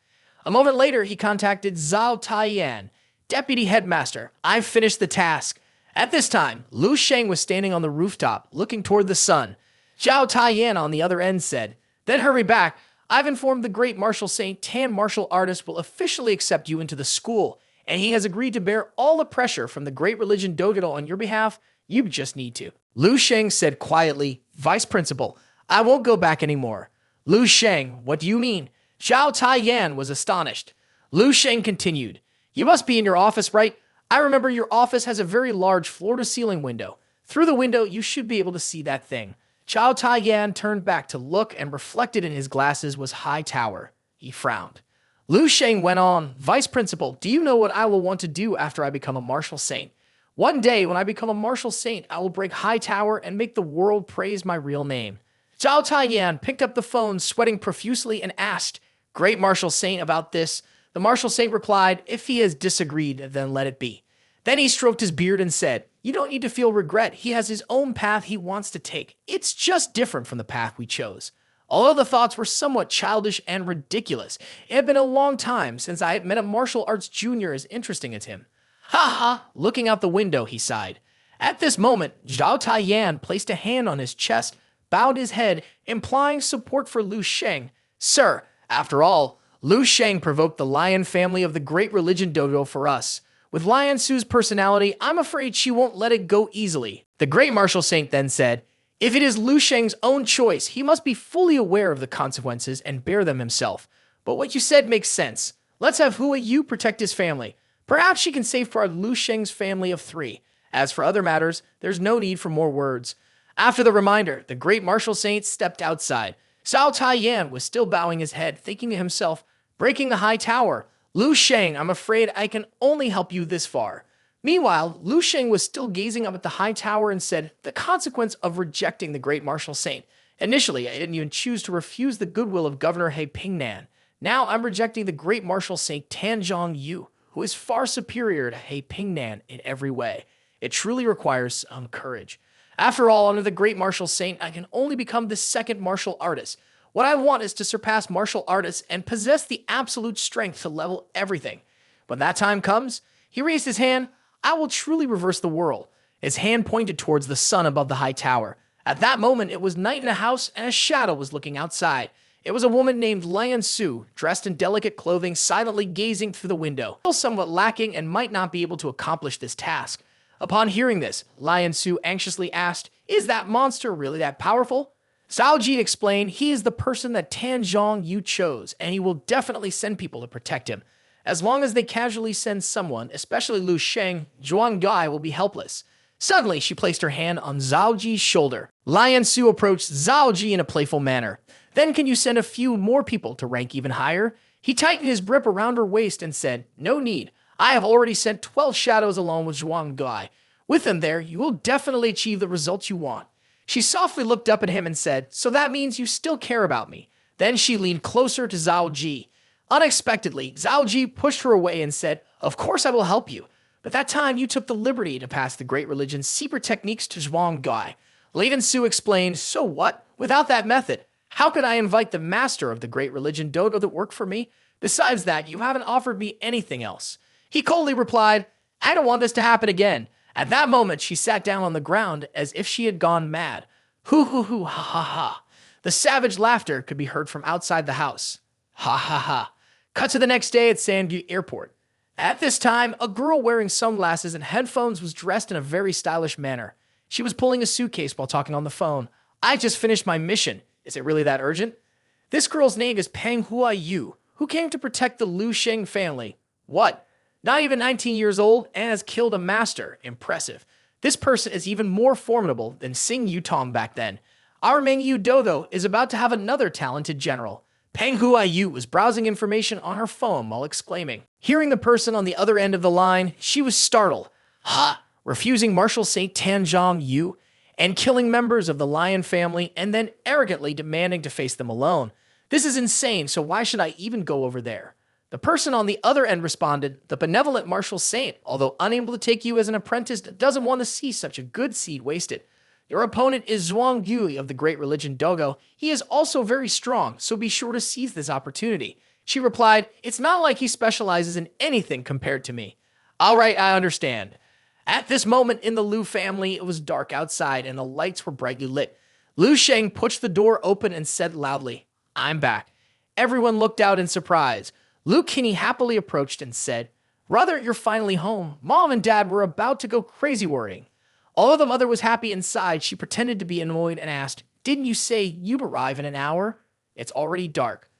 A moment later, he contacted Zhao Taiyan, Deputy Headmaster. 'I've finished the task.' At this time, Lu Sheng was standing on the rooftop, looking toward the sun. Zhao Taiyan on the other end said, 'Then hurry back. I've informed the great martial saint Tan martial artist will officially accept you into the school, and he has agreed to bear all the pressure from the great religion Dojo on your behalf. You just need to.' Lu Sheng said quietly, 'Vice Principal, I won't go back anymore.' 'Lu Sheng, what do you mean?' Zhao Taiyan was astonished. Lu Sheng continued, 'You must be in your office, right? I remember your office has a very large floor-to-ceiling window. Through the window, you should be able to see that thing.' Zhao Taiyan turned back to look, and reflected in his glasses was High Tower. He frowned. Lu Sheng went on, 'Vice Principal, do you know what I will want to do after I become a martial saint? One day, when I become a martial saint, I will break High Tower and make the world praise my real name.' Zhao Taiyan picked up the phone, sweating profusely, and asked, 'Great martial saint, about this?' The martial saint replied, 'If he has disagreed, then let it be.' Then he stroked his beard and said, 'You don't need to feel regret. He has his own path he wants to take. It's just different from the path we chose.' Although the thoughts were somewhat childish and ridiculous, it had been a long time since I had met a martial arts junior as interesting as him. 'Ha ha!' Looking out the window, he sighed. At this moment, Zhao Taiyan placed a hand on his chest, bowed his head, implying support for Lu Sheng. 'Sir, after all, Lu Sheng provoked the lion family of the great religion Dojo for us. With Lion Su's personality, I'm afraid she won't let it go easily. The great martial saint then said, if it is Lu Sheng's own choice, he must be fully aware of the consequences and bear them himself. But what you said makes sense. Let's have Hua Yu protect his family. Perhaps she can safeguard Lu Sheng's family of 3. As for other matters, there's no need for more words. After the reminder, the great martial saint stepped outside. Cao Taiyan was still bowing his head, thinking to himself, breaking the high tower. Lu Sheng, I'm afraid I can only help you this far. Meanwhile, Lu Sheng was still gazing up at the high tower and said, the consequence of rejecting the great martial saint. Initially, I didn't even choose to refuse the goodwill of Governor He Pingnan. Now I'm rejecting the great martial saint Tanzhong Yu, who is far superior to He Pingnan in every way. It truly requires some courage. After all, under the great martial saint, I can only become the second martial artist. What I want is to surpass martial artists and possess the absolute strength to level everything. When that time comes, he raised his hand. I will truly reverse the world. His hand pointed towards the sun above the high tower. At that moment, it was night in the house and a shadow was looking outside. It was a woman named Lian Su, dressed in delicate clothing, silently gazing through the window. Still somewhat lacking and might not be able to accomplish this task. Upon hearing this, Lian Su anxiously asked, is that monster really that powerful? Cao Ji explained he is the person that Tanzhong Yu chose, and he will definitely send people to protect him. As long as they casually send someone, especially Lu Sheng, Zhuang Gai will be helpless. Suddenly, she placed her hand on Zhao Ji's shoulder. Lian Su approached Zhao Ji in a playful manner. Then can you send a few more people to rank even higher? He tightened his grip around her waist and said, no need. I have already sent 12 shadows along with Zhuang Gai. With them there, you will definitely achieve the results you want. She softly looked up at him and said, so that means you still care about me. Then she leaned closer to Zhao Ji. Unexpectedly, Zhao Ji pushed her away and said, of course I will help you. But that time you took the liberty to pass the great religion's secret techniques to Zhuang Gai. Lian Su explained, so what? Without that method, how could I invite the master of the great religion Dojo to work for me? Besides that, you haven't offered me anything else. He coldly replied, I don't want this to happen again. At that moment, she sat down on the ground as if she had gone mad. Hoo hoo hoo, ha ha ha. The savage laughter could be heard from outside the house. Ha ha ha. Cut to the next day at Sandview Airport. At this time, a girl wearing sunglasses and headphones was dressed in a very stylish manner. She was pulling a suitcase while talking on the phone. I just finished my mission. Is it really that urgent? This girl's name is Manhwa Yu, who came to protect the Lu Sheng family. What? Not even 19 years old and has killed a master. Impressive. This person is even more formidable than Sing Yutong back then. Our Mengyu Dodo is about to have another talented general. Panghua Yu was browsing information on her phone while exclaiming. Hearing the person on the other end of the line, she was startled. Ha! Refusing Marshal St. Tanzhong Yu and killing members of the lion family and then arrogantly demanding to face them alone. This is insane, so why should I even go over there? The person on the other end responded, the benevolent Marshal Saint, although unable to take you as an apprentice, doesn't want to see such a good seed wasted. Your opponent is Zhuang Yui of the Great Religion Dojo. He is also very strong, so be sure to seize this opportunity. She replied, it's not like he specializes in anything compared to me. All right, I understand. At this moment in the Lu family, it was dark outside and the lights were brightly lit. Lu Sheng pushed the door open and said loudly, I'm back. Everyone looked out in surprise. Lu Kinney happily approached and said, brother, you're finally home. Mom and Dad were about to go crazy worrying. Although the mother was happy inside, she pretended to be annoyed and asked, didn't you say you'd arrive in an hour? It's already dark.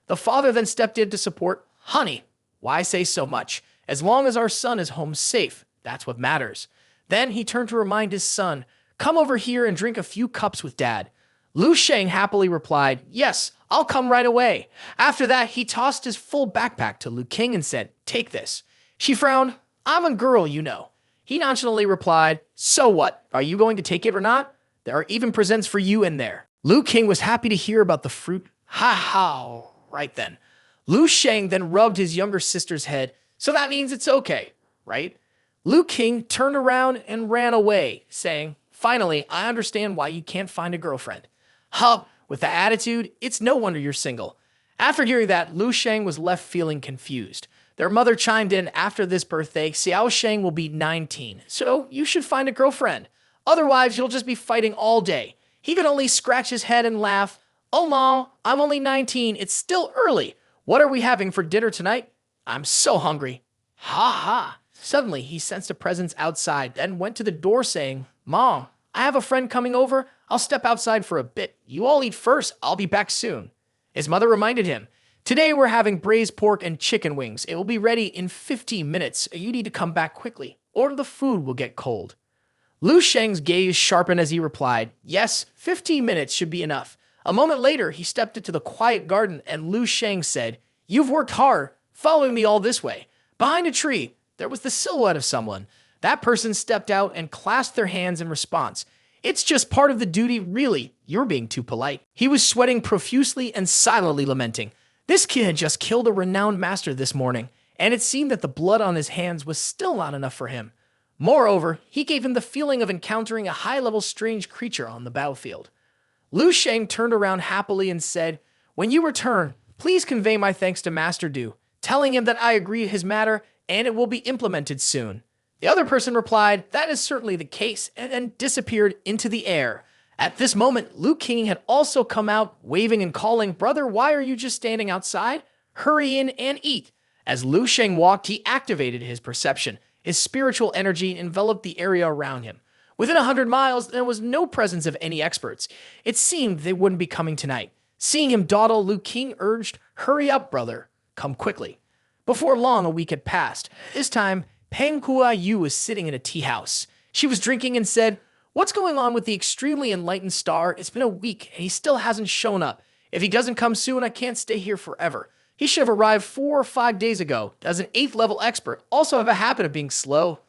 The father then stepped in to support, honey, why say so much? As long as our son is home safe, that's what matters. Then he turned to remind his son, come over here and drink a few cups with Dad. Lu Sheng happily replied, yes, I'll come right away. After that, he tossed his full backpack to Lu King and said, take this. She frowned, I'm a girl, you know. He nonchalantly replied, so what? Are you going to take it or not? There are even presents for you in there. Lu King was happy to hear about the fruit. Ha ha, right then. Lu Sheng then rubbed his younger sister's head, so that means it's okay, right? Lu King turned around and ran away, saying, finally, I understand why you can't find a girlfriend. Huh, with the attitude, it's no wonder you're single. After hearing that, Lu Sheng was left feeling confused. Their mother chimed in, after this birthday, Xiao Sheng will be 19, so you should find a girlfriend. Otherwise, you'll just be fighting all day. He could only scratch his head and laugh. Oh, Mom, I'm only 19. It's still early. What are we having for dinner tonight? I'm so hungry. Ha ha. Suddenly, he sensed a presence outside, then went to the door saying, Mom, I have a friend coming over. I'll step outside for a bit. You all eat first. I'll be back soon. His mother reminded him, Today we're having braised pork and chicken wings. It will be ready in 15 minutes. You need to come back quickly, or the food will get cold. Lu Sheng's gaze sharpened as he replied, Yes, 15 minutes should be enough. A moment later, he stepped into the quiet garden and Lu Sheng said, You've worked hard, following me all this way. Behind a tree, there was the silhouette of someone. That person stepped out and clasped their hands in response. It's just part of the duty, really. You're being too polite. He was sweating profusely and silently lamenting. This kid had just killed a renowned master this morning, and it seemed that the blood on his hands was still not enough for him. Moreover, he gave him the feeling of encountering a high-level strange creature on the battlefield. Lu Sheng turned around happily and said, When you return, please convey my thanks to Master Du, telling him that I agree his matter and it will be implemented soon. The other person replied, That is certainly the case, and then disappeared into the air. At this moment, Lu King had also come out, waving and calling, Brother, why are you just standing outside? Hurry in and eat. As Lu Sheng walked, he activated his perception. His spiritual energy enveloped the area around him. Within 100 miles, there was no presence of any experts. It seemed they wouldn't be coming tonight. Seeing him dawdle, Lu King urged, Hurry up, brother. Come quickly. Before long, a week had passed. This time, Peng Hua Yu was sitting in a tea house. She was drinking and said, What's going on with the extremely enlightened star? It's been a week and he still hasn't shown up. If he doesn't come soon, I can't stay here forever. He should have arrived 4 or 5 days ago. Does an 8th level expert also have a habit of being slow?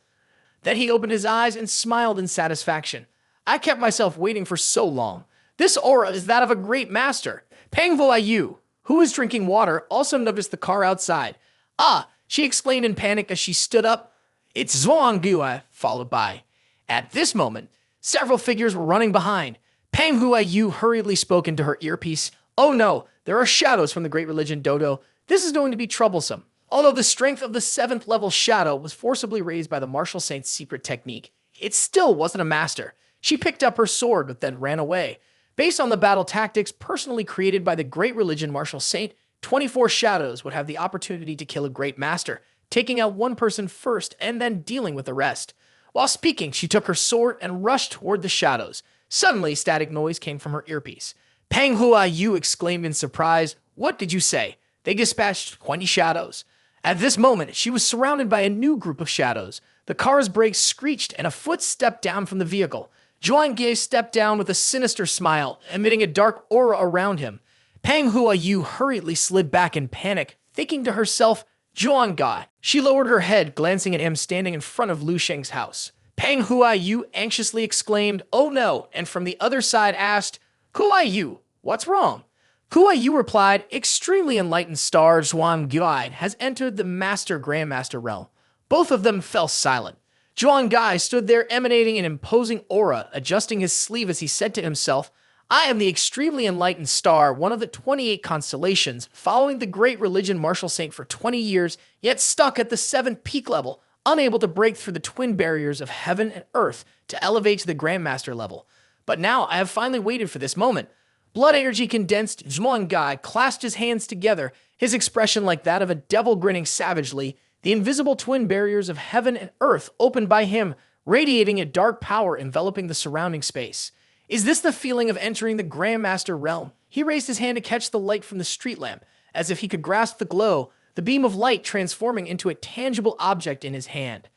Then he opened his eyes and smiled in satisfaction. I kept myself waiting for so long. This aura is that of a great master. Peng Hua Yu, who was drinking water, also noticed the car outside. Ah, she exclaimed in panic as she stood up. It's Zhuang Gui, followed by. At this moment, several figures were running behind. Peng Hua Yu hurriedly spoke into her earpiece. Oh no, there are shadows from the great religion Dojo. This is going to be troublesome. Although the strength of the 7th level shadow was forcibly raised by the martial saint's secret technique, it still wasn't a master. She picked up her sword but then ran away. Based on the battle tactics personally created by the great religion martial saint, 24 shadows would have the opportunity to kill a great master, taking out one person first and then dealing with the rest. While speaking, she took her sword and rushed toward the shadows. Suddenly, static noise came from her earpiece. Peng Hua Yu exclaimed in surprise, What did you say? They dispatched 20 shadows. At this moment, she was surrounded by a new group of shadows. The car's brakes screeched and a foot stepped down from the vehicle. Zhuang Ge stepped down with a sinister smile, emitting a dark aura around him. Peng Hua Yu hurriedly slid back in panic, thinking to herself, Zhuang Ge. She lowered her head, glancing at him standing in front of Lu Sheng's house. Peng Hua Yu anxiously exclaimed, Oh no, and from the other side asked, Hua Yu, what's wrong? Hua Yu replied, Extremely enlightened star Zhuang Ge has entered the Master Grandmaster realm. Both of them fell silent. Zhuang Ge stood there emanating an imposing aura, adjusting his sleeve as he said to himself, I am the extremely enlightened star, one of the 28 constellations, following the great religion martial saint for 20 years, yet stuck at the 7th peak level, unable to break through the twin barriers of heaven and earth to elevate to the Grandmaster level. But now I have finally waited for this moment. Blood energy condensed, Zhuang Ge clasped his hands together, his expression like that of a devil grinning savagely. The invisible twin barriers of heaven and earth opened by him, radiating a dark power enveloping the surrounding space. Is this the feeling of entering the Grandmaster realm? He raised his hand to catch the light from the street lamp, as if he could grasp the glow, the beam of light transforming into a tangible object in his hand.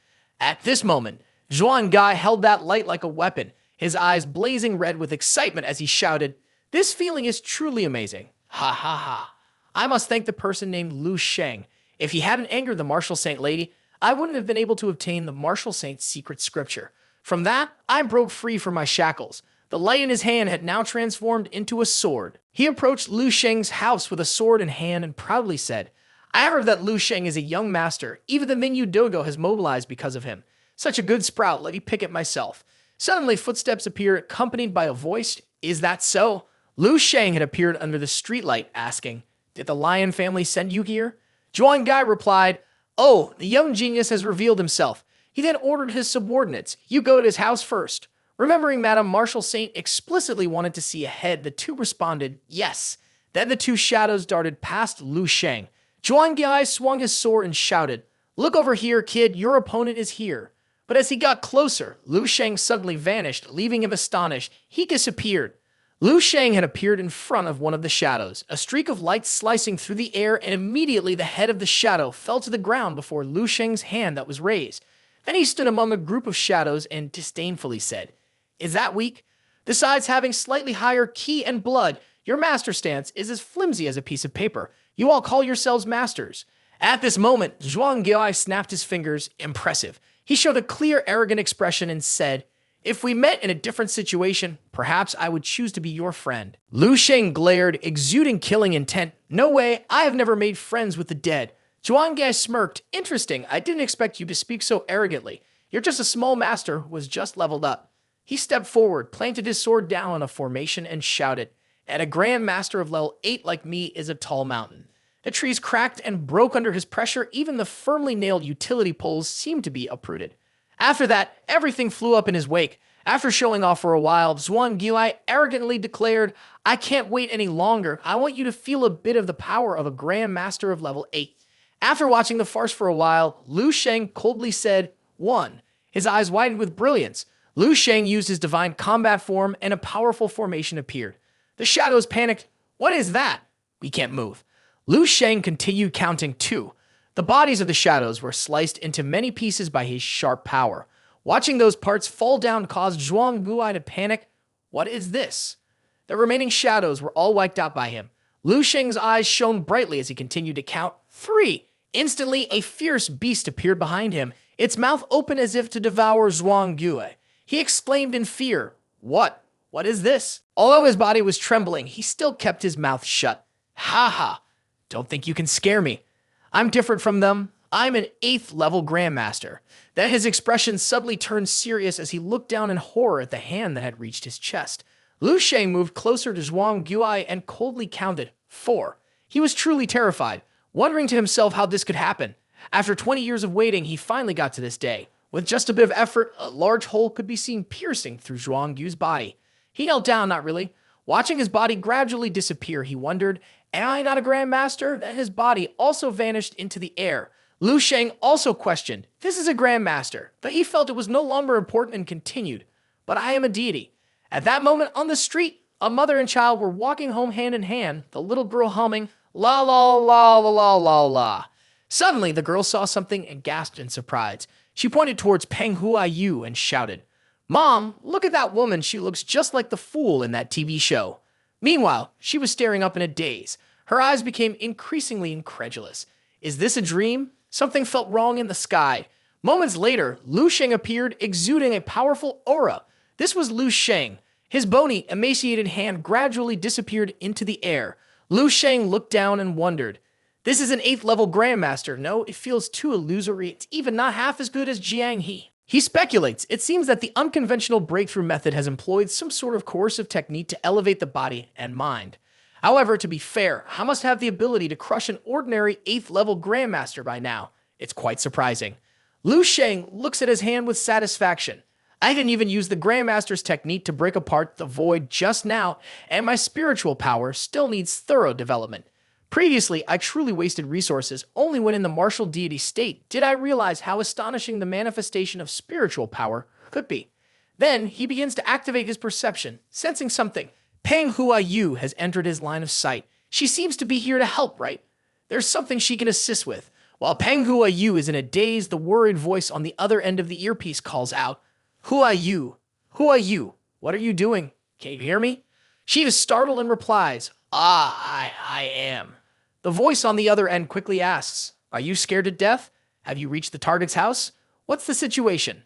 At this moment, Zhuang Ge held that light like a weapon, his eyes blazing red with excitement as he shouted, This feeling is truly amazing. Ha ha ha. I must thank the person named Lu Sheng. If he hadn't angered the martial saint lady, I wouldn't have been able to obtain the martial saint's secret scripture. From that, I broke free from my shackles. The light in his hand had now transformed into a sword. He approached Lu Sheng's house with a sword in hand and proudly said, I heard that Lu Sheng is a young master. Even the Minyu Dojo has mobilized because of him. Such a good sprout, let me pick it myself. Suddenly, footsteps appeared, accompanied by a voice. Is that so? Lu Sheng had appeared under the streetlight, asking, Did the Lion family send you here? Zhuang Ge replied, Oh, the young genius has revealed himself. He then ordered his subordinates. You go to his house first. Remembering Madame Martial Saint explicitly wanted to see ahead, the two responded, Yes. Then the two shadows darted past Lu Sheng. Zhuang Gai swung his sword and shouted, "Look over here, kid, your opponent is here." But as he got closer, Lu Sheng suddenly vanished, leaving him astonished. He disappeared. Lu Sheng had appeared in front of one of the shadows, a streak of light slicing through the air, and immediately the head of the shadow fell to the ground before Lu Sheng's hand that was raised. Then he stood among a group of shadows and disdainfully said, "Is that weak? Besides having slightly higher ki and blood, your master stance is as flimsy as a piece of paper. You all call yourselves masters." At this moment, Zhuang Gai snapped his fingers. Impressive. He showed a clear, arrogant expression and said, "If we met in a different situation, perhaps I would choose to be your friend." Lu Sheng glared, exuding killing intent. "No way, I have never made friends with the dead." Zhuang Gai smirked. "Interesting, I didn't expect you to speak so arrogantly. You're just a small master who was just leveled up." He stepped forward, planted his sword down on a formation, and shouted, "And a grand master of level 8 like me is a tall mountain." The trees cracked and broke under his pressure. Even the firmly nailed utility poles seemed to be uprooted. After that, everything flew up in his wake. After showing off for a while, Zhuang Gai arrogantly declared, "I can't wait any longer. I want you to feel a bit of the power of a grand master of level 8. After watching the farce for a while, Lu Sheng coldly said, "One." His eyes widened with brilliance. Lu Sheng used his divine combat form, and a powerful formation appeared. The shadows panicked. "What is that?" "We can't move." Lu Sheng continued counting 2. The bodies of the shadows were sliced into many pieces by his sharp power. Watching those parts fall down caused Zhuang Gai to panic. "What is this?" The remaining shadows were all wiped out by him. Lu Sheng's eyes shone brightly as he continued to count 3. Instantly, a fierce beast appeared behind him, its mouth open as if to devour Zhuang Gai. He exclaimed in fear, "What? What is this?" Although his body was trembling, he still kept his mouth shut. "Ha ha! Don't think you can scare me. I'm different from them. I'm an 8th level Grandmaster." Then his expression suddenly turned serious as he looked down in horror at the hand that had reached his chest. Lu Sheng moved closer to Zhuang Gai and coldly counted 4. He was truly terrified, wondering to himself how this could happen. After 20 years of waiting, he finally got to this day. With just a bit of effort, a large hole could be seen piercing through Zhuang Gai's body. He knelt down, not really. Watching his body gradually disappear, he wondered, "Am I not a Grandmaster?" Then his body also vanished into the air. Lu Sheng also questioned, "This is a Grandmaster," but he felt it was no longer important and continued, "But I am a deity." At that moment on the street, a mother and child were walking home hand in hand, the little girl humming, "La la la la la la la." Suddenly, the girl saw something and gasped in surprise. She pointed towards Manhwa Recap and shouted, "Mom, look at that woman. She looks just like the fool in that TV show." Meanwhile, she was staring up in a daze. Her eyes became increasingly incredulous. Is this a dream? Something felt wrong in the sky. Moments later, Lu Sheng appeared, exuding a powerful aura. This was Lu Sheng. His bony, emaciated hand gradually disappeared into the air. Lu Sheng looked down and wondered. This is an 8th level Grandmaster. No, it feels too illusory. It's even not half as good as Jiang He. He speculates. It seems that the unconventional breakthrough method has employed some sort of coercive technique to elevate the body and mind. However, to be fair, I must have the ability to crush an ordinary 8th level Grandmaster by now. It's quite surprising. Lu Sheng looks at his hand with satisfaction. I didn't even use the Grandmaster's technique to break apart the void just now, and my spiritual power still needs thorough development. Previously, I truly wasted resources. Only when in the martial deity state did I realize how astonishing the manifestation of spiritual power could be. Then he begins to activate his perception, sensing something. Manhwa Recap has entered his line of sight. She seems to be here to help, right? There's something she can assist with. While Manhwa Recap is in a daze, the worried voice on the other end of the earpiece calls out, "Who are you? Who are you? What are you doing? Can you hear me?" She is startled and replies, I am." The voice on the other end quickly asks, "Are you scared to death? Have you reached the target's house? What's the situation?"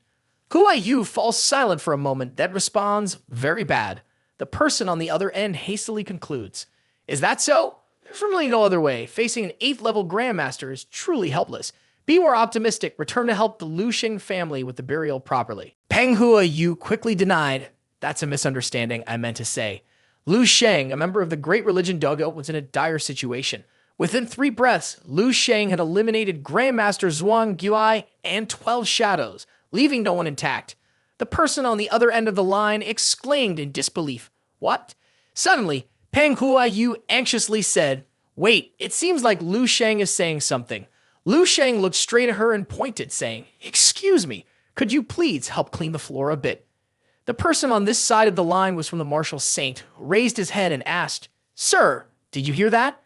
Manhwa Recap falls silent for a moment, then responds, "Very bad." The person on the other end hastily concludes, "Is that so? There's really no other way. Facing an 8th level Grandmaster is truly helpless. Be more optimistic. Return to help the Lu Sheng family with the burial properly." Manhwa Recap quickly denied, "That's a misunderstanding. I meant to say." Lu Sheng, a member of the great religion Dojo, was in a dire situation. Within 3 breaths, Lu Sheng had eliminated Grandmaster Zhuang Gai and 12 shadows, leaving no one intact. The person on the other end of the line exclaimed in disbelief, "What?" Suddenly, Manhwa Yu anxiously said, "Wait, it seems like Lu Sheng is saying something." Lu Sheng looked straight at her and pointed, saying, "Excuse me, could you please help clean the floor a bit?" The person on this side of the line was from the martial saint, who raised his head and asked, "Sir, did you hear that?"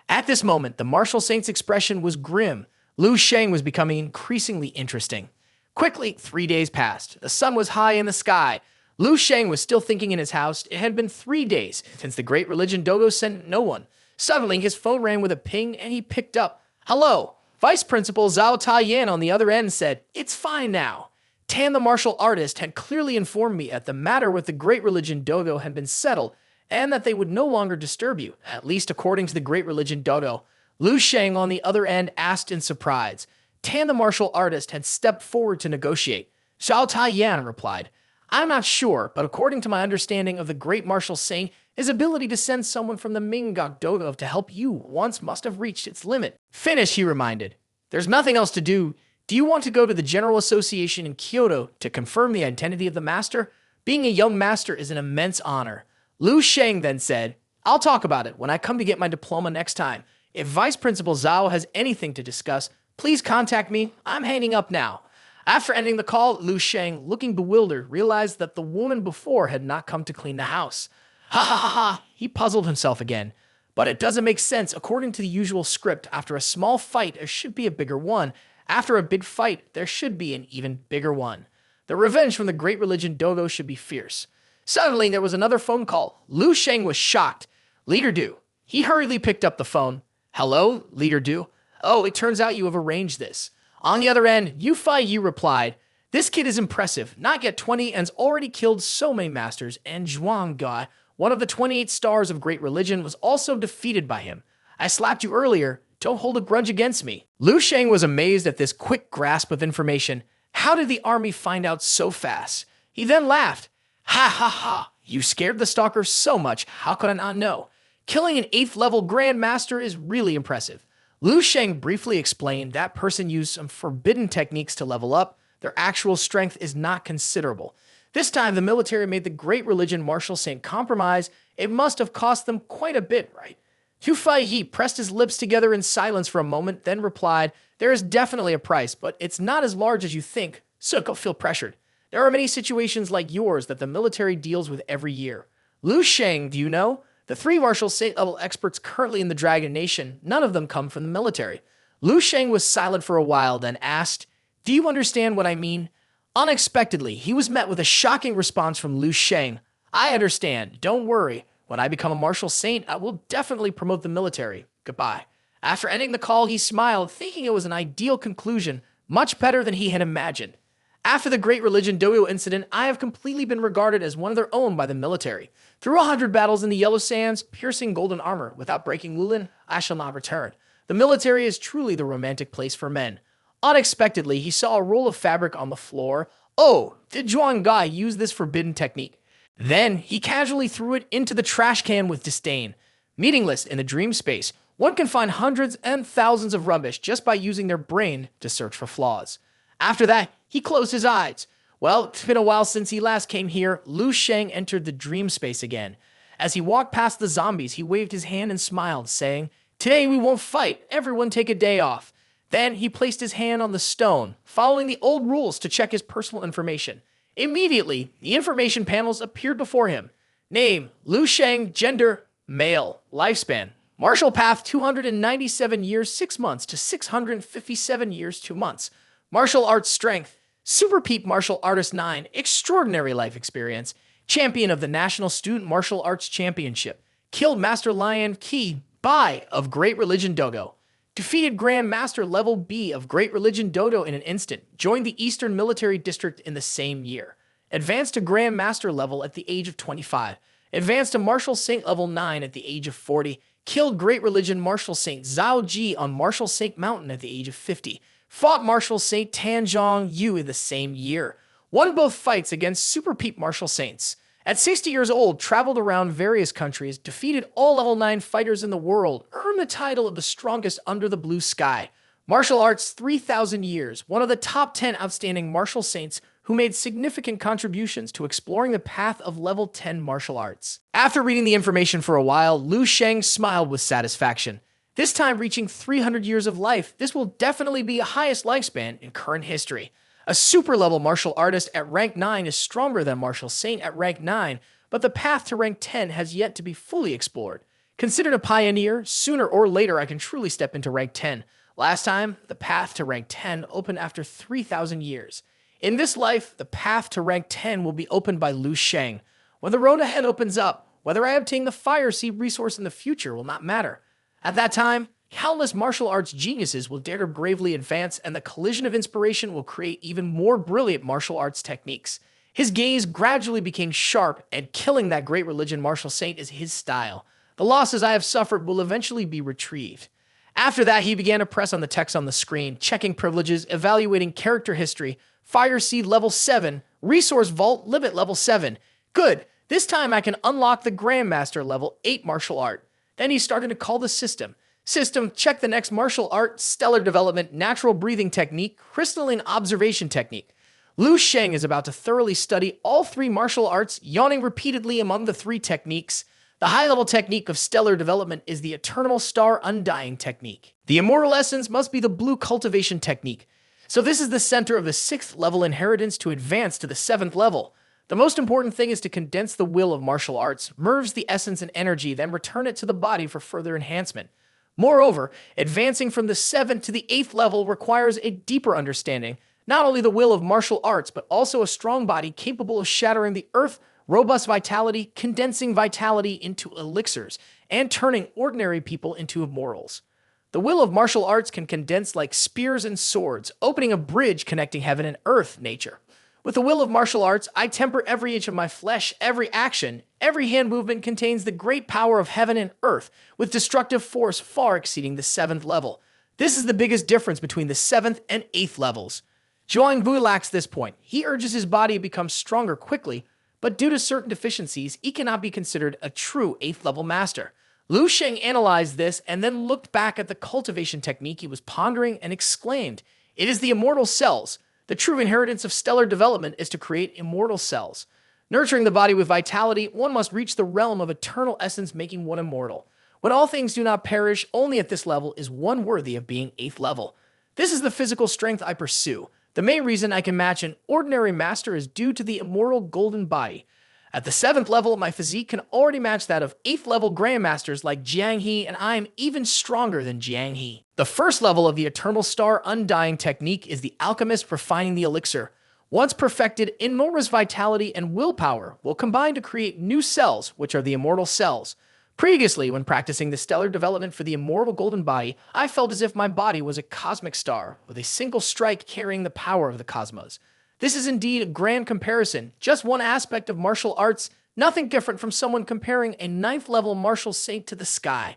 At this moment, the martial saint's expression was grim. Lu Sheng was becoming increasingly interesting. Quickly, 3 days passed. The sun was high in the sky. Lu Sheng was still thinking in his house. It had been 3 days since the great religion Dojo sent no one. Suddenly, his phone rang with a ping, and he picked up. "Hello." Vice Principal Zhao Taiyan on the other end said, "It's fine now." Tan, the martial artist, had clearly informed me that the matter with the great religion Dojo had been settled, and that they would no longer disturb you, at least according to the great religion Dojo. Lu Sheng on the other end asked in surprise. Tan, the martial artist, had stepped forward to negotiate. Zhao Taiyan replied, "I'm not sure, but according to my understanding of the great martial saint, his ability to send someone from the manga Dojo to help you once must have reached its limit." "Finish," he reminded. "There's nothing else to do. Do you want to go to the General Association in Kyoto to confirm the identity of the master? Being a young master is an immense honor." Lu Sheng then said, "I'll talk about it when I come to get my diploma next time. If Vice Principal Zhao has anything to discuss, please contact me. I'm hanging up now." After ending the call, Lu Sheng, looking bewildered, realized that the woman before had not come to clean the house. Ha ha ha ha, he puzzled himself again. But it doesn't make sense. According to the usual script, after a small fight, there should be a bigger one. After a big fight, there should be an even bigger one. The revenge from the great religion Dojo should be fierce. Suddenly, there was another phone call. Lu Sheng was shocked. "Leader Du." He hurriedly picked up the phone. "Hello, Leader Du. Oh, it turns out you have arranged this." On the other end, Yu replied, "This kid is impressive. Not yet 20 and's already killed so many masters, and Zhuang Gai, one of the 28 stars of great religion, was also defeated by him. I slapped you earlier. Don't hold a grudge against me." Lu Sheng was amazed at this quick grasp of information. How did the army find out so fast? He then laughed. "Ha ha ha, you scared the stalker so much, how could I not know? Killing an 8th level Grand Master is really impressive." Lu Sheng briefly explained that person used some forbidden techniques to level up. Their actual strength is not considerable. This time, the military made the great religion martial saint compromise. It must have cost them quite a bit, right? He pressed his lips together in silence for a moment, then replied, "There is definitely a price, but it's not as large as you think, so don't feel pressured. There are many situations like yours that the military deals with every year." Lu Sheng, do you know? The 3 martial saint level experts currently in the Dragon Nation, none of them come from the military. Lu Sheng was silent for a while, then asked, "Do you understand what I mean?" Unexpectedly, he was met with a shocking response from Lu Sheng. "I understand. Don't worry. When I become a martial saint, I will definitely promote the military. Goodbye." After ending the call, he smiled, thinking it was an ideal conclusion, much better than he had imagined. After the Great Religion Dojo incident, I have completely been regarded as one of their own by the military. Through 100 battles in the Yellow Sands, piercing golden armor without breaking Wulin, I shall not return. The military is truly the romantic place for men. Unexpectedly, he saw a roll of fabric on the floor. Oh, did Zhuang Gai use this forbidden technique? Then he casually threw it into the trash can with disdain. Meaningless in the dream space, one can find hundreds and thousands of rubbish just by using their brain to search for flaws. After that, he closed his eyes. Well, it's been a while since he last came here. Lu Sheng entered the dream space again. As he walked past the zombies, he waved his hand and smiled, saying, "Today we won't fight. Everyone take a day off." Then he placed his hand on the stone, following the old rules to check his personal information. Immediately, the information panels appeared before him. Name, Lu Sheng, gender, male, lifespan, martial path 297 years 6 months to 657 years 2 months, martial arts strength, Super Peep Martial Artist 9, extraordinary life experience, champion of the National Student Martial Arts Championship, killed Master Lion Qi Bai of Great Religion Dojo, defeated Grand Master Level B of Great Religion Dojo in an instant, joined the Eastern Military District in the same year, advanced to Grand Master level at the age of 25, advanced to Martial Saint level 9 at the age of 40, killed Great Religion Martial Saint Zhao Ji on Martial Saint Mountain at the age of 50, fought Martial Saint Tanzhong Yu in the same year, won both fights against Super Peep Martial Saints. At 60 years old, traveled around various countries, defeated all level 9 fighters in the world, earned the title of the strongest under the blue sky. Martial arts 3,000 years, one of the top 10 outstanding martial saints, who made significant contributions to exploring the path of level 10 martial arts. After reading the information for a while, Lu Sheng smiled with satisfaction. This time reaching 300 years of life, this will definitely be the highest lifespan in current history. A super level martial artist at rank 9 is stronger than martial saint at rank 9, but the path to rank 10 has yet to be fully explored. Considered a pioneer, sooner or later I can truly step into rank 10. Last time, the path to rank 10 opened after 3,000 years. In this life, the path to rank 10 will be opened by Lu Sheng. When the road ahead opens up, whether I obtain the fire seed resource in the future will not matter. At that time, countless martial arts geniuses will dare to bravely advance, and the collision of inspiration will create even more brilliant martial arts techniques. His gaze gradually became sharp, and killing that great religion martial saint is his style. The losses I have suffered will eventually be retrieved. After that, he began to press on the text on the screen, checking privileges, evaluating character history, fire seed level 7, resource vault limit level 7. Good, this time I can unlock the Grandmaster level 8 martial art. Then he started to call the system. System, check the next martial art, stellar development, natural breathing technique, crystalline observation technique. Lu Sheng is about to thoroughly study all 3 martial arts, yawning repeatedly among the 3 techniques. The high-level technique of stellar development is the Eternal Star Undying technique. The immortal essence must be the blue cultivation technique. So this is the center of the 6th level inheritance to advance to the 7th level. The most important thing is to condense the will of martial arts, merge the essence and energy, then return it to the body for further enhancement. Moreover, advancing from the 7th to the 8th level requires a deeper understanding, not only the will of martial arts, but also a strong body capable of shattering the earth, robust vitality, condensing vitality into elixirs, and turning ordinary people into immortals. The will of martial arts can condense like spears and swords, opening a bridge connecting heaven and earth nature. With the will of martial arts, I temper every inch of my flesh, every action, every hand movement contains the great power of heaven and earth, with destructive force far exceeding the 7th level. This is the biggest difference between the 7th and 8th levels. Zhuang Bu lacks this point. He urges his body to become stronger quickly, but due to certain deficiencies, he cannot be considered a true 8th level master. Lu Sheng analyzed this and then looked back at the cultivation technique he was pondering and exclaimed, "It is the immortal cells. The true inheritance of stellar development is to create immortal cells. Nurturing the body with vitality, one must reach the realm of eternal essence, making one immortal. When all things do not perish, only at this level is one worthy of being 8th level. This is the physical strength I pursue. The main reason I can match an ordinary master is due to the immortal golden body. At the 7th level, my physique can already match that of 8th level grandmasters like Jiang He, and I am even stronger than Jiang He. The first level of the Eternal Star Undying technique is the alchemist refining the elixir. Once perfected, enormous vitality and willpower will combine to create new cells, which are the immortal cells. Previously, when practicing the stellar development for the immortal golden body, I felt as if my body was a cosmic star, with a single strike carrying the power of the cosmos. This is indeed a grand comparison, just one aspect of martial arts, nothing different from someone comparing a 9th level martial saint to the sky.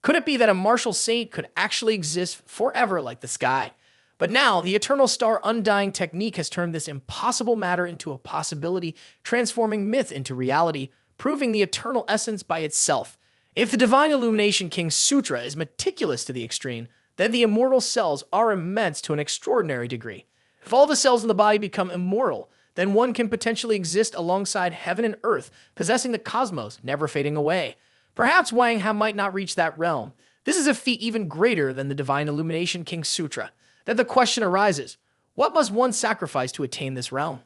Could it be that a martial saint could actually exist forever like the sky? But now, the Eternal Star Undying technique has turned this impossible matter into a possibility, transforming myth into reality, proving the eternal essence by itself. If the Divine Illumination King's Sutra is meticulous to the extreme, then the immortal cells are immense to an extraordinary degree. If all the cells in the body become immortal, then one can potentially exist alongside heaven and earth, possessing the cosmos, never fading away. Perhaps Wang Ha might not reach that realm. This is a feat even greater than the Divine Illumination King's Sutra. Then the question arises, what must one sacrifice to attain this realm?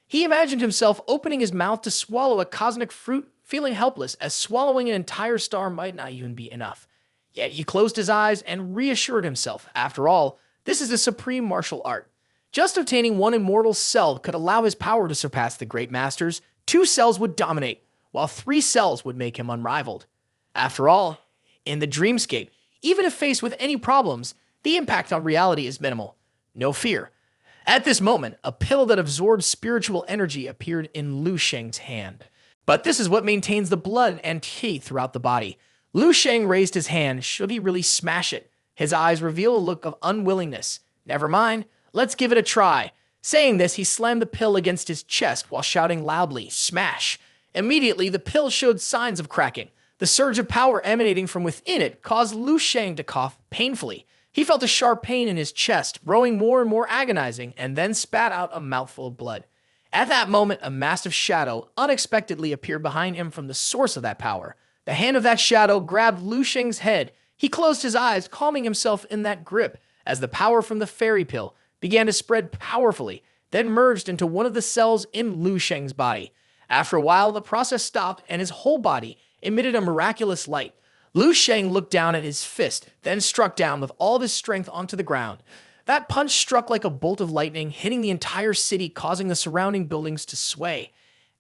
He imagined himself opening his mouth to swallow a cosmic fruit, feeling helpless as swallowing an entire star might not even be enough. Yet he closed his eyes and reassured himself, after all, this is a supreme martial art. Just obtaining one immortal cell could allow his power to surpass the great masters. 2 cells would dominate, while 3 cells would make him unrivaled. After all, in the dreamscape, even if faced with any problems, the impact on reality is minimal. No fear. At this moment, a pill that absorbs spiritual energy appeared in Lu Sheng's hand. But this is what maintains the blood and qi throughout the body. Lu Sheng raised his hand. Should he really smash it? His eyes reveal a look of unwillingness. Never mind. Let's give it a try. Saying this, he slammed the pill against his chest while shouting loudly, "Smash!" Immediately, the pill showed signs of cracking. The surge of power emanating from within it caused Lu Sheng to cough painfully. He felt a sharp pain in his chest, growing more and more agonizing, and then spat out a mouthful of blood. At that moment, a massive shadow unexpectedly appeared behind him from the source of that power. The hand of that shadow grabbed Lu Sheng's head. He closed his eyes, calming himself in that grip, as the power from the fairy pill began to spread powerfully, then merged into one of the cells in Lu Sheng's body. After a while, the process stopped and his whole body emitted a miraculous light. Lu Sheng looked down at his fist, then struck down with all of his strength onto the ground. That punch struck like a bolt of lightning, hitting the entire city, causing the surrounding buildings to sway.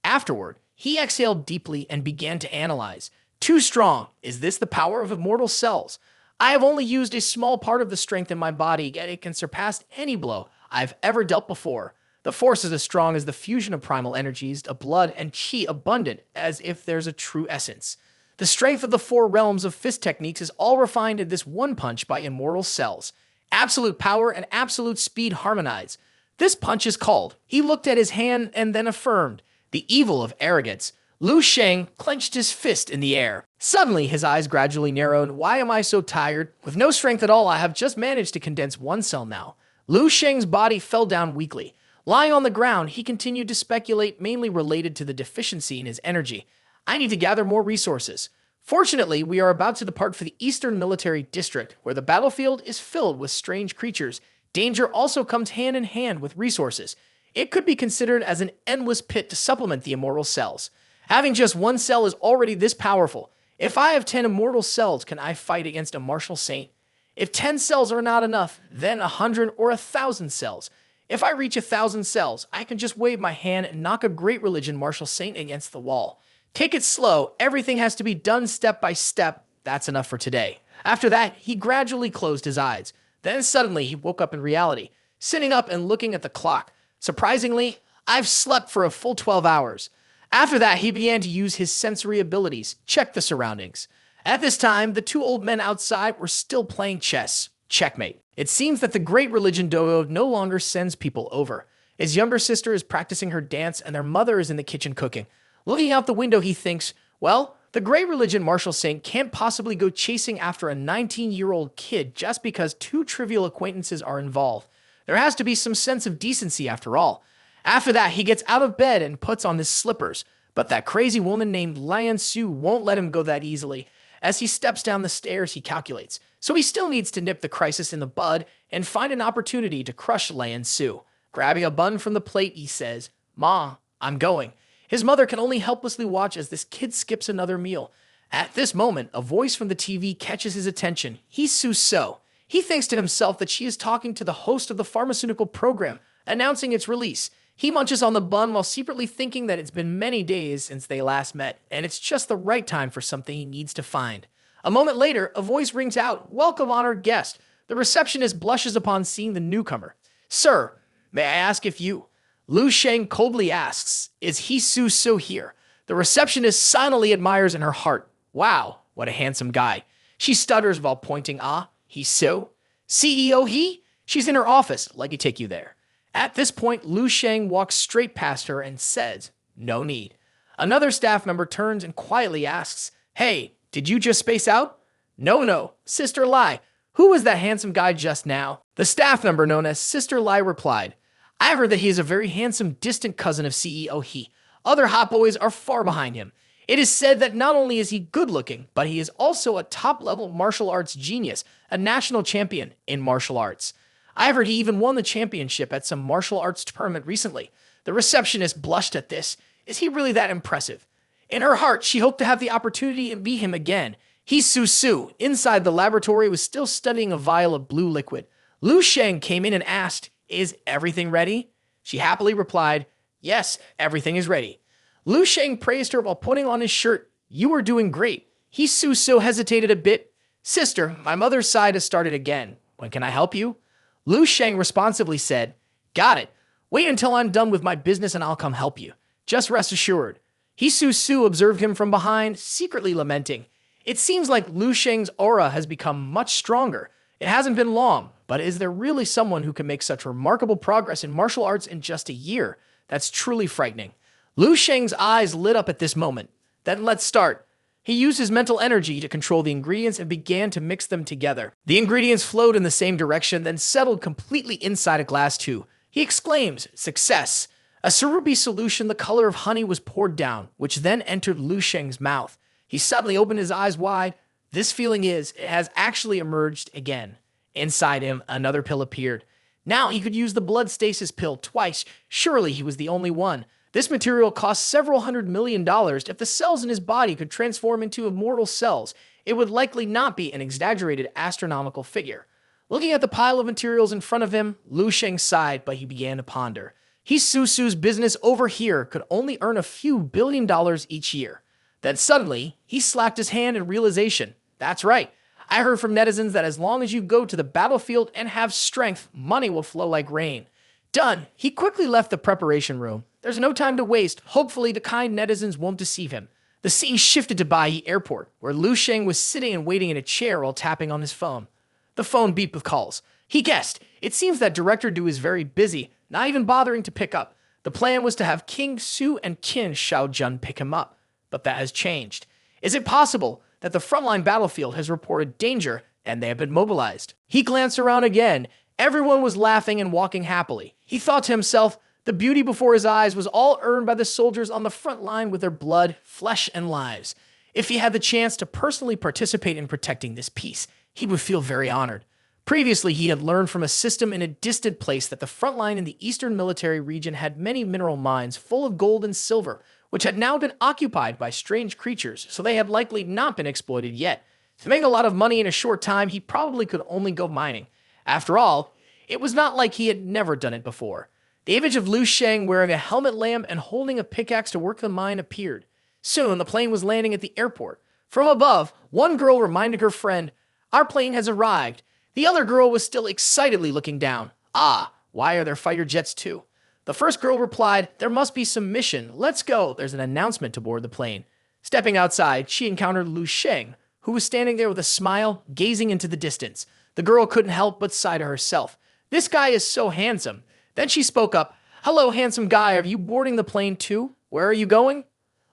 Afterward, he exhaled deeply and began to analyze. Too strong. Is this the power of immortal cells? I have only used a small part of the strength in my body, yet it can surpass any blow I've ever dealt before. The force is as strong as the fusion of primal energies, a blood and chi abundant as if there's a true essence. The strength of the four realms of fist techniques is all refined in this one punch by immortal cells. Absolute power and absolute speed harmonize. This punch is called. He looked at his hand and then affirmed. The evil of arrogance. Lu Sheng clenched his fist in the air. Suddenly, his eyes gradually narrowed. Why am I so tired? With no strength at all, I have just managed to condense one cell now. Lu Sheng's body fell down weakly. Lying on the ground, he continued to speculate, mainly related to the deficiency in his energy. I need to gather more resources. Fortunately, we are about to depart for the Eastern Military District, where the battlefield is filled with strange creatures. Danger also comes hand in hand with resources. It could be considered as an endless pit to supplement the immortal cells. Having just one cell is already this powerful. If I have 10 immortal cells, can I fight against a martial saint? If 10 cells are not enough, then 100 or 1,000 cells. If I reach 1,000 cells, I can just wave my hand and knock a great religion martial saint against the wall. Take it slow. Everything has to be done step by step. That's enough for today. After that, he gradually closed his eyes. Then suddenly he woke up in reality, sitting up and looking at the clock. Surprisingly, I've slept for a full 12 hours. After that, he began to use his sensory abilities, check the surroundings. At this time, the two old men outside were still playing chess. Checkmate. It seems that the great religion Dojo no longer sends people over. His younger sister is practicing her dance and their mother is in the kitchen cooking. Looking out the window, he thinks, well, the great religion martial saint can't possibly go chasing after a 19-year-old kid just because two trivial acquaintances are involved. There has to be some sense of decency after all. After that, he gets out of bed and puts on his slippers. But that crazy woman named Lian Su won't let him go that easily. As he steps down the stairs, he calculates. So he still needs to nip the crisis in the bud and find an opportunity to crush Lian Su. Grabbing a bun from the plate, he says, Ma, I'm going. His mother can only helplessly watch as this kid skips another meal. At this moment, a voice from the TV catches his attention. He's Su So. He thinks to himself that she is talking to the host of the pharmaceutical program, announcing its release. He munches on the bun while secretly thinking that it's been many days since they last met, and it's just the right time for something he needs to find. A moment later, a voice rings out, "Welcome, honored guest." The receptionist blushes upon seeing the newcomer. "Sir, may I ask if you..." Lu Sheng coldly asks, "Is he Su So here?" The receptionist silently admires in her heart. "Wow, what a handsome guy." She stutters while pointing, "He's so? CEO he?" "She's in her office. Let me take you there." At this point, Lu Sheng walks straight past her and says, "No need." Another staff member turns and quietly asks, "Hey, did you just space out?" No, Sister Lai. Who was that handsome guy just now?" The staff member known as Sister Lai replied, "I heard that he is a very handsome distant cousin of CEO He. Other hot boys are far behind him. It is said that not only is he good looking, but he is also a top-level martial arts genius, a national champion in martial arts. I heard he even won the championship at some martial arts tournament recently." The receptionist blushed at this. Is he really that impressive? In her heart, she hoped to have the opportunity to meet him again. He's Su. Inside the laboratory was still studying a vial of blue liquid. Lu Sheng came in and asked, "Is everything ready?" She happily replied, "Yes, everything is ready." Lu Sheng praised her while putting on his shirt. "You are doing great." He So hesitated a bit. "Sister, my mother's side has started again. When can I help you?" Lu Sheng responsively said, "Got it. Wait until I'm done with my business and I'll come help you. Just rest assured." He Su observed him from behind, secretly lamenting. It seems like Lu Sheng's aura has become much stronger. It hasn't been long, but is there really someone who can make such remarkable progress in martial arts in just a year? That's truly frightening. Lu Sheng's eyes lit up at this moment. Then let's start. He used his mental energy to control the ingredients and began to mix them together. The ingredients flowed in the same direction, then settled completely inside a glass tube. He exclaims, "Success!" A syrupy solution the color of honey was poured down, which then entered Lu Sheng's mouth. He suddenly opened his eyes wide. This feeling it has actually emerged again. Inside him, another pill appeared. Now he could use the blood stasis pill twice. Surely he was the only one. This material cost several $100 million. If the cells in his body could transform into immortal cells, it would likely not be an exaggerated astronomical figure. Looking at the pile of materials in front of him, Lu Sheng sighed, but he began to ponder. He's Susu's business over here could only earn a few $1 billion each year. Then suddenly, he slapped his hand in realization. That's right. I heard from netizens that as long as you go to the battlefield and have strength, money will flow like rain. Done. He quickly left the preparation room. There's no time to waste. Hopefully, the kind netizens won't deceive him. The scene shifted to Baiyi Airport, where Lu Sheng was sitting and waiting in a chair while tapping on his phone. The phone beeped with calls. He guessed. It seems that Director Du is very busy, not even bothering to pick up. The plan was to have King Su and Qin Shaojun pick him up, but that has changed. Is it possible that the frontline battlefield has reported danger and they have been mobilized? He glanced around again. Everyone was laughing and walking happily. He thought to himself, the beauty before his eyes was all earned by the soldiers on the front line with their blood, flesh, and lives. If he had the chance to personally participate in protecting this peace, he would feel very honored. Previously, he had learned from a system in a distant place that the front line in the eastern military region had many mineral mines full of gold and silver, which had now been occupied by strange creatures, so they had likely not been exploited yet. To make a lot of money in a short time, he probably could only go mining. After all, it was not like he had never done it before. The image of Lu Sheng wearing a helmet lamp and holding a pickaxe to work the mine appeared. Soon, the plane was landing at the airport. From above, one girl reminded her friend, "Our plane has arrived." The other girl was still excitedly looking down. "Ah, why are there fighter jets too?" The first girl replied, "There must be some mission. Let's go. There's an announcement to board the plane." Stepping outside, she encountered Lu Sheng, who was standing there with a smile, gazing into the distance. The girl couldn't help but sigh to herself. This guy is so handsome. Then she spoke up. "Hello, handsome guy. Are you boarding the plane too? Where are you going?"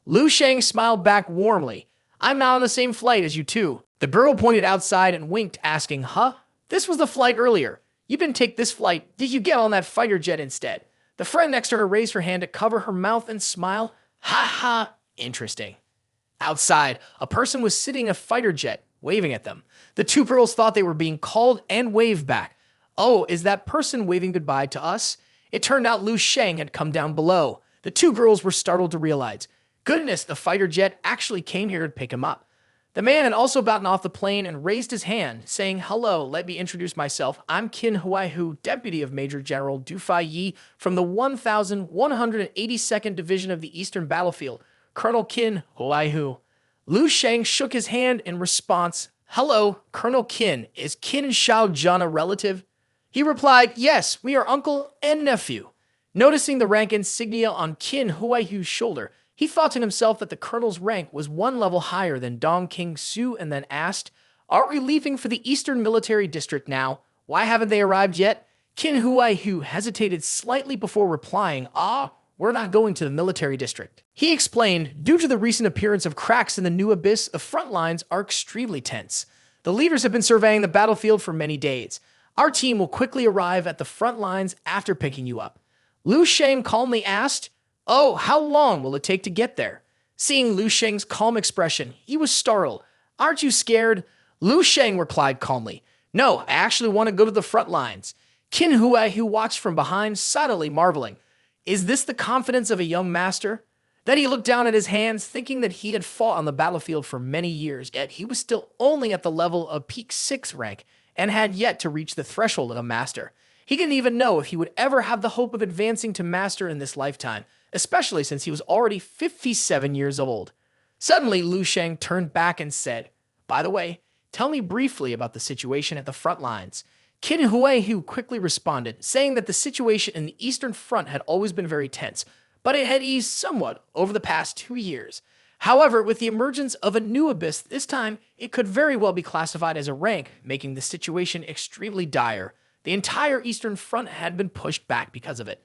Lu Sheng smiled back warmly. "I'm not on the same flight as you two." The girl pointed outside and winked, asking, "Huh? This was the flight earlier. You didn't take this flight. Did you get on that fighter jet instead?" The friend next to her raised her hand to cover her mouth and smile. "Ha ha, interesting." Outside, a person was sitting in a fighter jet, waving at them. The two girls thought they were being called and waved back. "Oh, is that person waving goodbye to us?" It turned out Lu Sheng had come down below. The two girls were startled to realize, goodness, the fighter jet actually came here to pick him up. The man had also gotten off the plane and raised his hand, saying, "Hello, let me introduce myself. I'm Qin Huaihu, Deputy of Major General Du Fai Yi from the 1182nd Division of the Eastern Battlefield, Colonel Qin Huaihu." Lu Sheng shook his hand in response. "Hello, Colonel Qin. Is Qin Shaojun a relative?" He replied, "Yes, we are uncle and nephew." Noticing the rank insignia on Qin Huaihu's shoulder, he thought to himself that the colonel's rank was one level higher than Dong King Su and then asked, "Are we leaving for the Eastern Military District now? Why haven't they arrived yet?" Qin Huaihu hesitated slightly before replying, "We're not going to the military district." He explained, due to the recent appearance of cracks in the new abyss, the front lines are extremely tense. The leaders have been surveying the battlefield for many days. Our team will quickly arrive at the front lines after picking you up. Lu Sheng calmly asked, "Oh, how long will it take to get there?" Seeing Lu Sheng's calm expression, he was startled. "Aren't you scared?" Lu Sheng replied calmly, "No, I actually want to go to the front lines." Qin Huaihu watched from behind, silently marveling. Is this the confidence of a young master? Then he looked down at his hands, thinking that he had fought on the battlefield for many years, yet he was still only at the level of peak 6 rank and had yet to reach the threshold of a master. He didn't even know if he would ever have the hope of advancing to master in this lifetime, especially since he was already 57 years old. Suddenly, Lu Sheng turned back and said, "By the way, tell me briefly about the situation at the front lines." Qin Huaihu quickly responded, saying that the situation in the Eastern Front had always been very tense, but it had eased somewhat over the past 2 years. However, with the emergence of a new abyss this time, it could very well be classified as a rank, making the situation extremely dire. The entire Eastern Front had been pushed back because of it.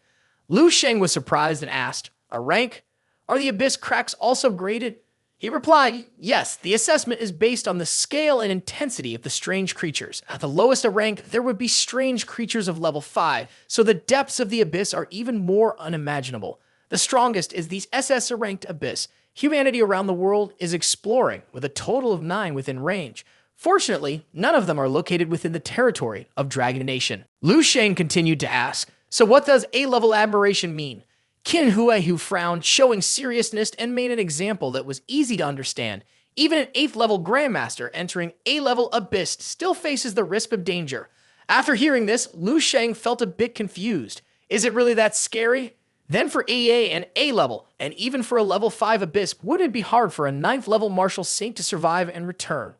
Lu Sheng was surprised and asked, "A rank? Are the abyss cracks also graded?" He replied, yes, the assessment is based on the scale and intensity of the strange creatures. At the lowest rank, there would be strange creatures of level 5, so the depths of the abyss are even more unimaginable. The strongest is the SS-ranked abyss. Humanity around the world is exploring, with a total of 9 within range. Fortunately, none of them are located within the territory of Dragon Nation. Lu Sheng continued to ask, so what does A-level admiration mean? Qin Huaihu frowned, showing seriousness, and made an example that was easy to understand. Even an 8th level Grandmaster entering A-level Abyss still faces the risk of danger. After hearing this, Lu Sheng felt a bit confused. Is it really that scary? Then for AA and A-level, and even for a level 5 Abyss, wouldn't it be hard for a 9th level Martial Saint to survive and return?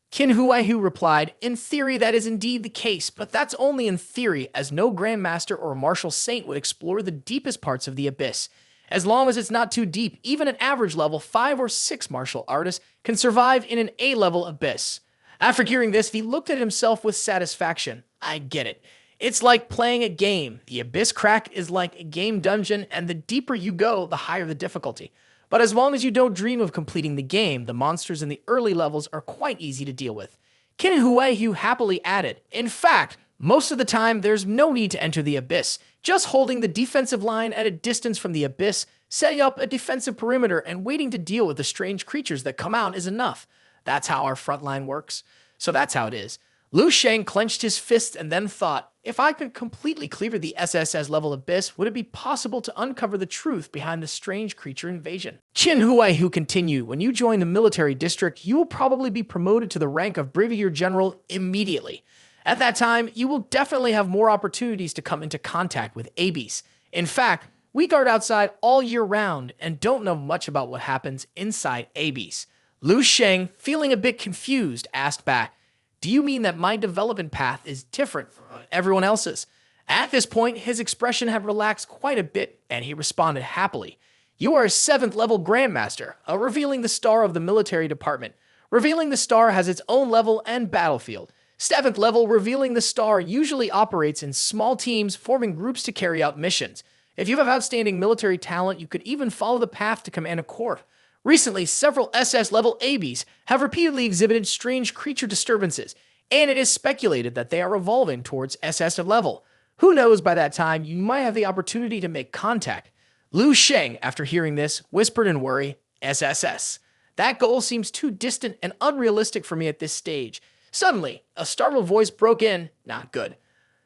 Qin Huaihu replied, in theory that is indeed the case, but that's only in theory, as no Grandmaster or Martial Saint would explore the deepest parts of the Abyss. As long as it's not too deep, even an average level 5 or 6 martial artist can survive in an A-level Abyss. After hearing this, he looked at himself with satisfaction. I get it. It's like playing a game. The Abyss Crack is like a game dungeon, and the deeper you go, the higher the difficulty. But as long as you don't dream of completing the game, the monsters in the early levels are quite easy to deal with. Qin Huaihu happily added, in fact, most of the time there's no need to enter the Abyss. Just holding the defensive line at a distance from the Abyss, setting up a defensive perimeter, and waiting to deal with the strange creatures that come out is enough. That's how our front line works. So that's how it is. Lu Sheng clenched his fists and then thought, if I could completely clear the SSS level Abyss, would it be possible to uncover the truth behind the strange creature invasion? Qin Huaihu continued, when you join the military district, you will probably be promoted to the rank of Brigadier General immediately. At that time, you will definitely have more opportunities to come into contact with ABs. In fact, we guard outside all year round and don't know much about what happens inside ABs. Lu Sheng, feeling a bit confused, asked back, do you mean that my development path is different from everyone else's? At this point, his expression had relaxed quite a bit, and he responded happily. You are a 7th level Grandmaster, revealing the star of the military department. Revealing the star has its own level and battlefield. 7th level revealing the star usually operates in small teams, forming groups to carry out missions. If you have outstanding military talent, you could even follow the path to command a corps. Recently, several SS-level ABs have repeatedly exhibited strange creature disturbances, and it is speculated that they are evolving towards SS level. Who knows, by that time, you might have the opportunity to make contact. Lu Sheng, after hearing this, whispered in worry, SSS. That goal seems too distant and unrealistic for me at this stage. Suddenly, a startled voice broke in, not good.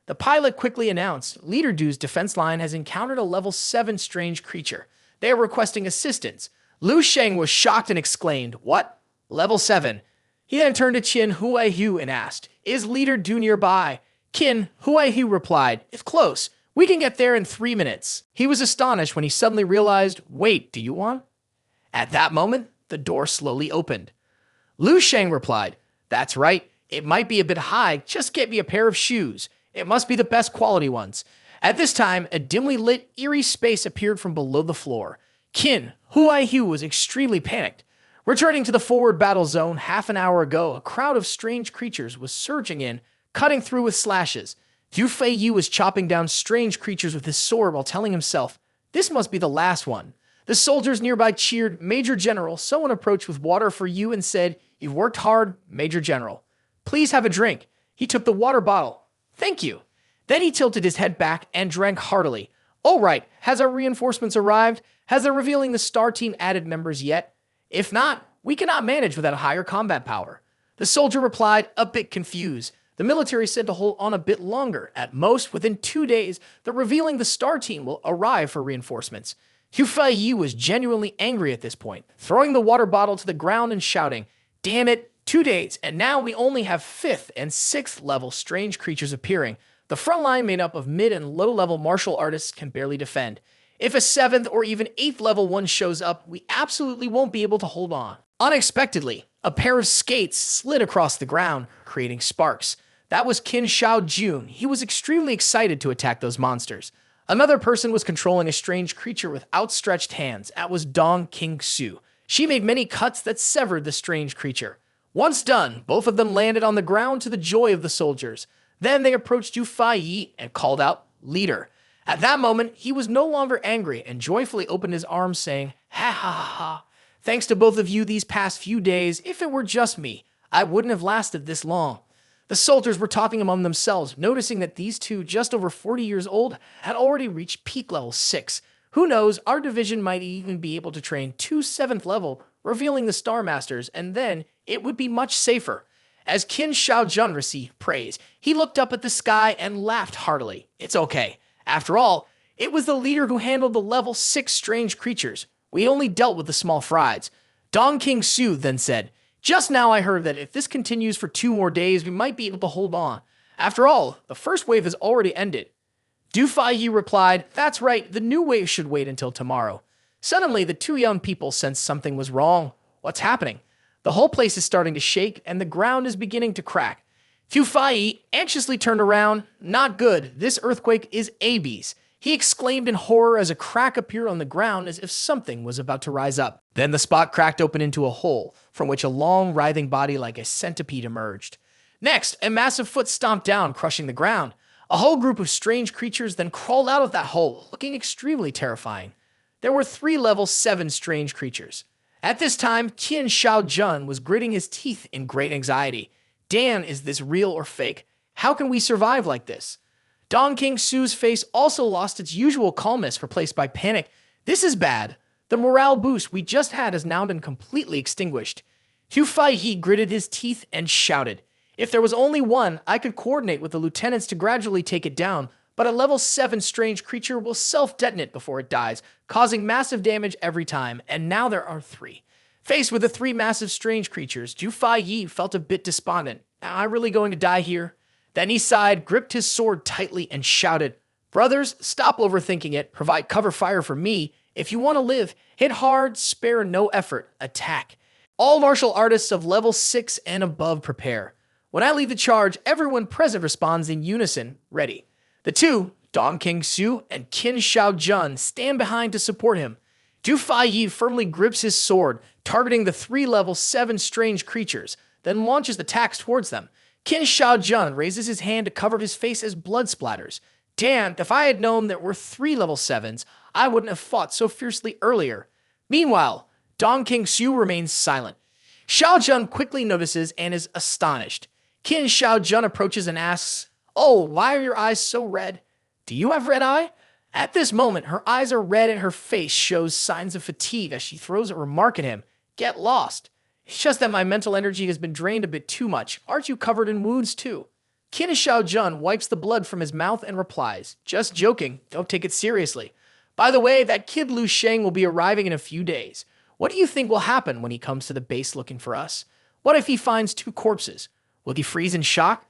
The pilot quickly announced, Leader Du's defense line has encountered a level 7 strange creature. They are requesting assistance. Lu Sheng was shocked and exclaimed, what? Level 7. He then turned to Qin Huaihu and asked, is Leader Du nearby? Qin Huaihu replied, if close, we can get there in 3 minutes. He was astonished when he suddenly realized, wait, do you want? At that moment, the door slowly opened. Lu Sheng replied, that's right, it might be a bit high, just get me a pair of shoes. It must be the best quality ones. At this time, a dimly lit, eerie space appeared from below the floor. Qin Huaihu was extremely panicked. Returning to the forward battle zone half an hour ago, a crowd of strange creatures was surging in, cutting through with slashes. Yu Feiyu was chopping down strange creatures with his sword while telling himself, this must be the last one. The soldiers nearby cheered, Major General. Someone approached with water for you and said, you've worked hard, Major General. Please have a drink. He took the water bottle. Thank you. Then he tilted his head back and drank heartily. All right, has our reinforcements arrived? Has the revealing the star team added members yet? If not, we cannot manage without a higher combat power. The soldier replied, a bit confused. The military said to hold on a bit longer. At most, within 2 days, the revealing the star team will arrive for reinforcements. Yu Feiyu was genuinely angry at this point, throwing the water bottle to the ground and shouting, damn it, 2 days, and now we only have 5th and 6th level strange creatures appearing. The front line made up of mid and low level martial artists can barely defend. If a 7th or even 8th level one shows up, we absolutely won't be able to hold on. Unexpectedly, a pair of skates slid across the ground, creating sparks. That was Qin Shao Jun. He was extremely excited to attack those monsters. Another person was controlling a strange creature with outstretched hands. That was Dong Qingsu. She made many cuts that severed the strange creature. Once done, both of them landed on the ground to the joy of the soldiers. Then they approached Yu Feiyu and called out, Leader. At that moment, he was no longer angry and joyfully opened his arms saying, ha ha ha ha. Thanks to both of you these past few days, if it were just me, I wouldn't have lasted this long. The soldiers were talking among themselves, noticing that these two, just over 40 years old, had already reached peak level 6. Who knows, our division might even be able to train 2 7th level, revealing the Star Masters, and then it would be much safer. As Qin Shaojun received praise, he looked up at the sky and laughed heartily. It's okay. After all, it was the leader who handled the level 6 strange creatures. We only dealt with the small fries. Dong King Su then said, "Just now I heard that if this continues for 2 more days, we might be able to hold on. After all, the first wave has already ended." Du Faiyi replied, "That's right, the new wave should wait until tomorrow." Suddenly, the two young people sensed something was wrong. What's happening? The whole place is starting to shake, and the ground is beginning to crack. Du Faiyi anxiously turned around. Not good. This earthquake is Abies. He exclaimed in horror as a crack appeared on the ground as if something was about to rise up. Then the spot cracked open into a hole, from which a long, writhing body like a centipede emerged. Next, a massive foot stomped down, crushing the ground. A whole group of strange creatures then crawled out of that hole, looking extremely terrifying. There were 3 level 7 strange creatures. At this time, Qin Shaojun was gritting his teeth in great anxiety. Dan, is this real or fake? How can we survive like this? Dong King Su's face also lost its usual calmness, replaced by panic. This is bad. The morale boost we just had has now been completely extinguished. Du Faiyi gritted his teeth and shouted, "If there was only one, I could coordinate with the lieutenants to gradually take it down, but a level 7 strange creature will self-detonate before it dies, causing massive damage every time, and now there are 3. Faced with the 3 massive strange creatures, Du Faiyi felt a bit despondent. Am I really going to die here? Then he sighed, gripped his sword tightly, and shouted, "Brothers, stop overthinking it. Provide cover fire for me. If you want to live, hit hard, spare no effort, attack. All martial artists of level 6 and above prepare. When I lead the charge, everyone present responds in unison, ready." The two, Dong King Su and Qin Shaojun, stand behind to support him. Du Faiyi firmly grips his sword, targeting the 3 level 7 strange creatures, then launches attacks towards them. Qin Shaojun raises his hand to cover his face as blood splatters. Damn, if I had known there were 3 level 7s, I wouldn't have fought so fiercely earlier. Meanwhile, Dong King Su remains silent. Shaojun quickly notices and is astonished. Qin Shaojun approaches and asks, "Oh, why are your eyes so red? Do you have red eye?" At this moment, her eyes are red and her face shows signs of fatigue as she throws a remark at him. "Get lost. It's just that my mental energy has been drained a bit too much. Aren't you covered in wounds too?" Qin Shaojun wipes the blood from his mouth and replies, "Just joking. Don't take it seriously. By the way, that kid Lu Sheng will be arriving in a few days. What do you think will happen when he comes to the base looking for us? What if he finds 2 corpses? Will he freeze in shock?"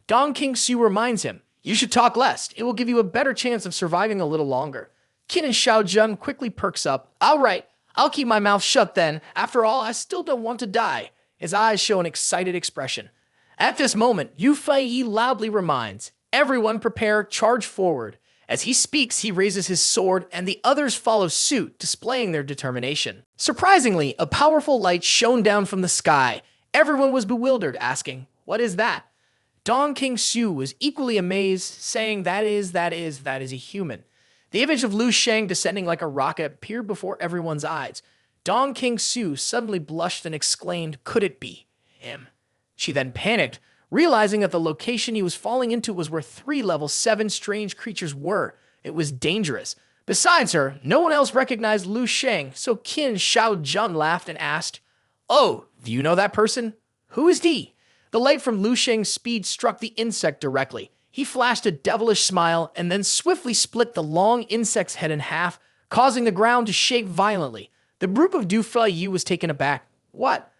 Dong King Su reminds him, "You should talk less. It will give you a better chance of surviving a little longer." Qin Shaojun quickly perks up. "All right, I'll keep my mouth shut then. After all, I still don't want to die." His eyes show an excited expression. At this moment, Du Faiyi loudly reminds, "Everyone prepare, charge forward." As he speaks, he raises his sword, and the others follow suit, displaying their determination. Surprisingly, a powerful light shone down from the sky. Everyone was bewildered, asking, "What is that?" Dong King Su was equally amazed, saying, that is a human." The image of Lu Sheng descending like a rocket appeared before everyone's eyes. Dong King Su suddenly blushed and exclaimed, "Could it be him?" She then panicked, realizing that the location he was falling into was where 3 level 7 strange creatures were. It was dangerous. Besides her, no one else recognized Lu Sheng, so Qin Shaojun laughed and asked, "Oh, do you know that person? Who is he?" The light from Lu Sheng's speed struck the insect directly. He flashed a devilish smile and then swiftly split the long insect's head in half, causing the ground to shake violently. The group of Du Faiyi was taken aback. What?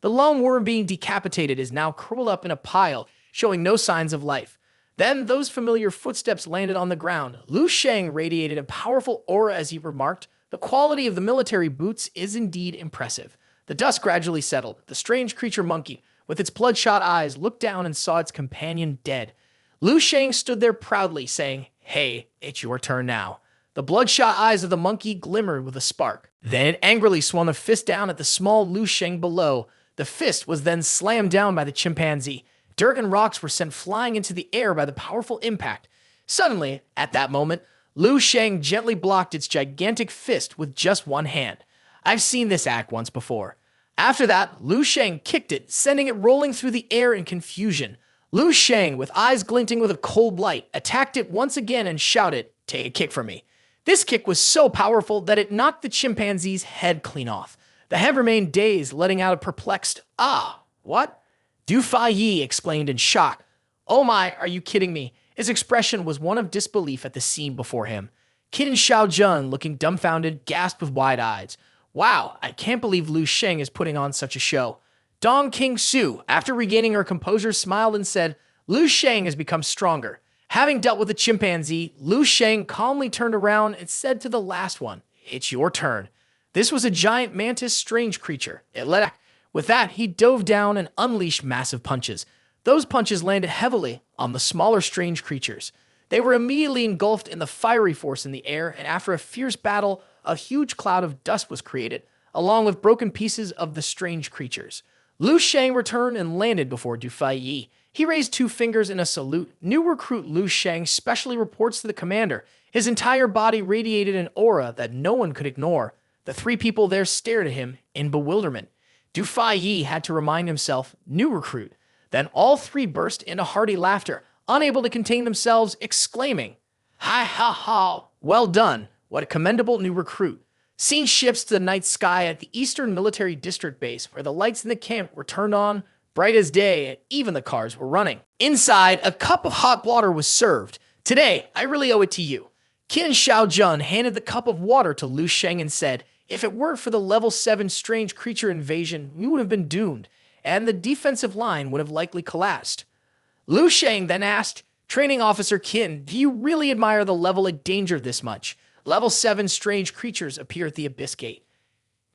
The lone worm being decapitated is now curled up in a pile, showing no signs of life. Then those familiar footsteps landed on the ground. Lu Sheng radiated a powerful aura as he remarked, "The quality of the military boots is indeed impressive." The dust gradually settled. The strange creature monkey, with its bloodshot eyes, looked down and saw its companion dead. Lu Sheng stood there proudly, saying, "Hey, it's your turn now." The bloodshot eyes of the monkey glimmered with a spark. Then it angrily swung a fist down at the small Lu Sheng below. The fist was then slammed down by the chimpanzee. Dirt and rocks were sent flying into the air by the powerful impact. Suddenly, at that moment, Lu Sheng gently blocked its gigantic fist with just one hand. I've seen this act once before. After that, Lu Sheng kicked it, sending it rolling through the air in confusion. Lu Sheng, with eyes glinting with a cold light, attacked it once again and shouted, "Take a kick from me." This kick was so powerful that it knocked the chimpanzee's head clean off. The head remained dazed, letting out a perplexed, "Ah, what?" Du Faiyi explained in shock. "Oh my, are you kidding me?" His expression was one of disbelief at the scene before him. Kid and Xiao Jun, looking dumbfounded, gasped with wide eyes. "Wow, I can't believe Lu Sheng is putting on such a show." Dong Qingsu, after regaining her composure, smiled and said, "Lu Sheng has become stronger." Having dealt with the chimpanzee, Lu Sheng calmly turned around and said to the last one, "It's your turn." This was a giant mantis strange creature. With that, he dove down and unleashed massive punches. Those punches landed heavily on the smaller strange creatures. They were immediately engulfed in the fiery force in the air, and after a fierce battle, a huge cloud of dust was created, along with broken pieces of the strange creatures. Lu Sheng returned and landed before Du Faiyi. He raised 2 fingers in a salute. New recruit Lu Sheng specially reports to the commander. His entire body radiated an aura that no one could ignore. The 3 people there stared at him in bewilderment. Du Faiyi had to remind himself, "New recruit." Then all 3 burst into hearty laughter, unable to contain themselves, exclaiming, "Ha ha ha, well done, what a commendable new recruit." Scene shifts to the night sky at the Eastern Military District Base, where the lights in the camp were turned on, bright as day, and even the cars were running. Inside, a cup of hot water was served. "Today, I really owe it to you." Qin Xiaojun handed the cup of water to Lu Sheng and said, "If it weren't for the level 7 strange creature invasion, we would have been doomed, and the defensive line would have likely collapsed." Lu Sheng then asked, "Training Officer Qin, do you really admire the level of danger this much? Level 7 strange creatures appear at the Abyss Gate."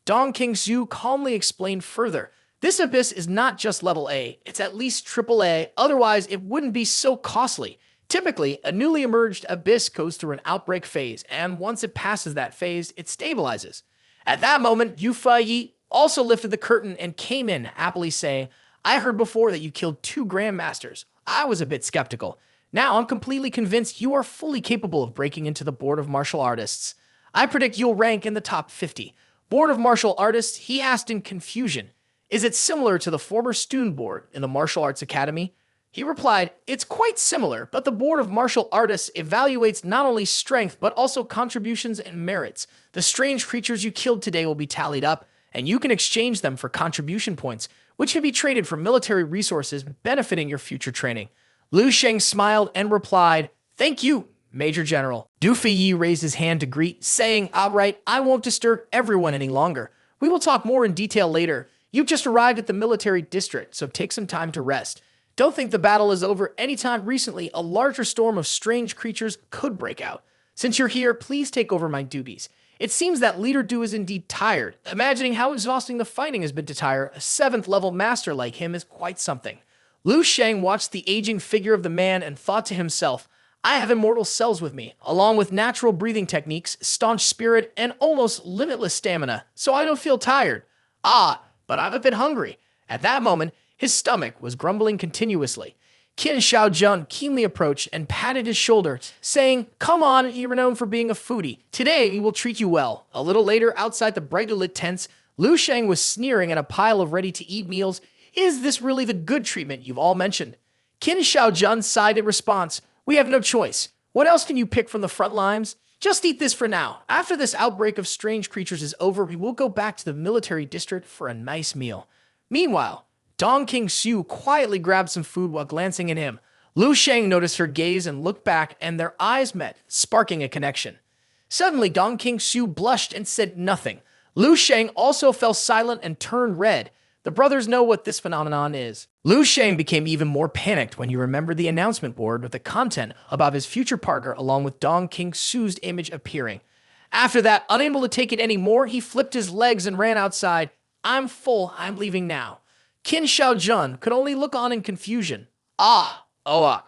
Dong Qingsu calmly explained further, "This Abyss is not just level A, it's at least triple A, otherwise it wouldn't be so costly. Typically, a newly emerged Abyss goes through an outbreak phase, and once it passes that phase, it stabilizes." At that moment, Yu Faiyi also lifted the curtain and came in, happily saying, "I heard before that you killed 2 Grandmasters. I was a bit skeptical. Now I'm completely convinced you are fully capable of breaking into the Board of Martial Artists. I predict you'll rank in the top 50. Board of Martial Artists," he asked in confusion. "Is it similar to the former student board in the Martial Arts Academy?" He replied, "It's quite similar, but the Board of Martial Artists evaluates not only strength, but also contributions and merits. The strange creatures you killed today will be tallied up, and you can exchange them for contribution points, which can be traded for military resources benefiting your future training." Lu Sheng smiled and replied, "Thank you, Major General." Du Faiyi raised his hand to greet, saying, "All right, I won't disturb everyone any longer. We will talk more in detail later. You've just arrived at the military district, so take some time to rest. Don't think the battle is over. Anytime recently, a larger storm of strange creatures could break out. Since you're here, please take over my duties. It seems that Leader Du is indeed tired. Imagining how exhausting the fighting has been to tire a 7th level master like him is quite something." Lu Sheng watched the aging figure of the man and thought to himself, "I have immortal cells with me, along with natural breathing techniques, staunch spirit, and almost limitless stamina, so I don't feel tired. Ah, but I'm a bit hungry." At that moment, his stomach was grumbling continuously. Qin Xiaojun keenly approached and patted his shoulder, saying, "Come on, you're known for being a foodie. Today, we will treat you well." A little later, outside the brightly lit tents, Lu Sheng was sneering at a pile of ready-to-eat meals. "Is this really the good treatment you've all mentioned?" Qin Xiaojun sighed in response, "We have no choice. What else can you pick from the front lines? Just eat this for now. After this outbreak of strange creatures is over, we will go back to the military district for a nice meal." Meanwhile, Dong Qingsu quietly grabbed some food while glancing at him. Lu Sheng noticed her gaze and looked back, and their eyes met, sparking a connection. Suddenly, Dong Qingsu blushed and said nothing. Lu Sheng also fell silent and turned red. The brothers know what this phenomenon is. Lu Sheng became even more panicked when he remembered the announcement board with the content about his future partner along with Dong Qingsu's image appearing. After that, unable to take it anymore, he flipped his legs and ran outside. "I'm full, I'm leaving now." Qin Xiaojun could only look on in confusion. "Ah, oh.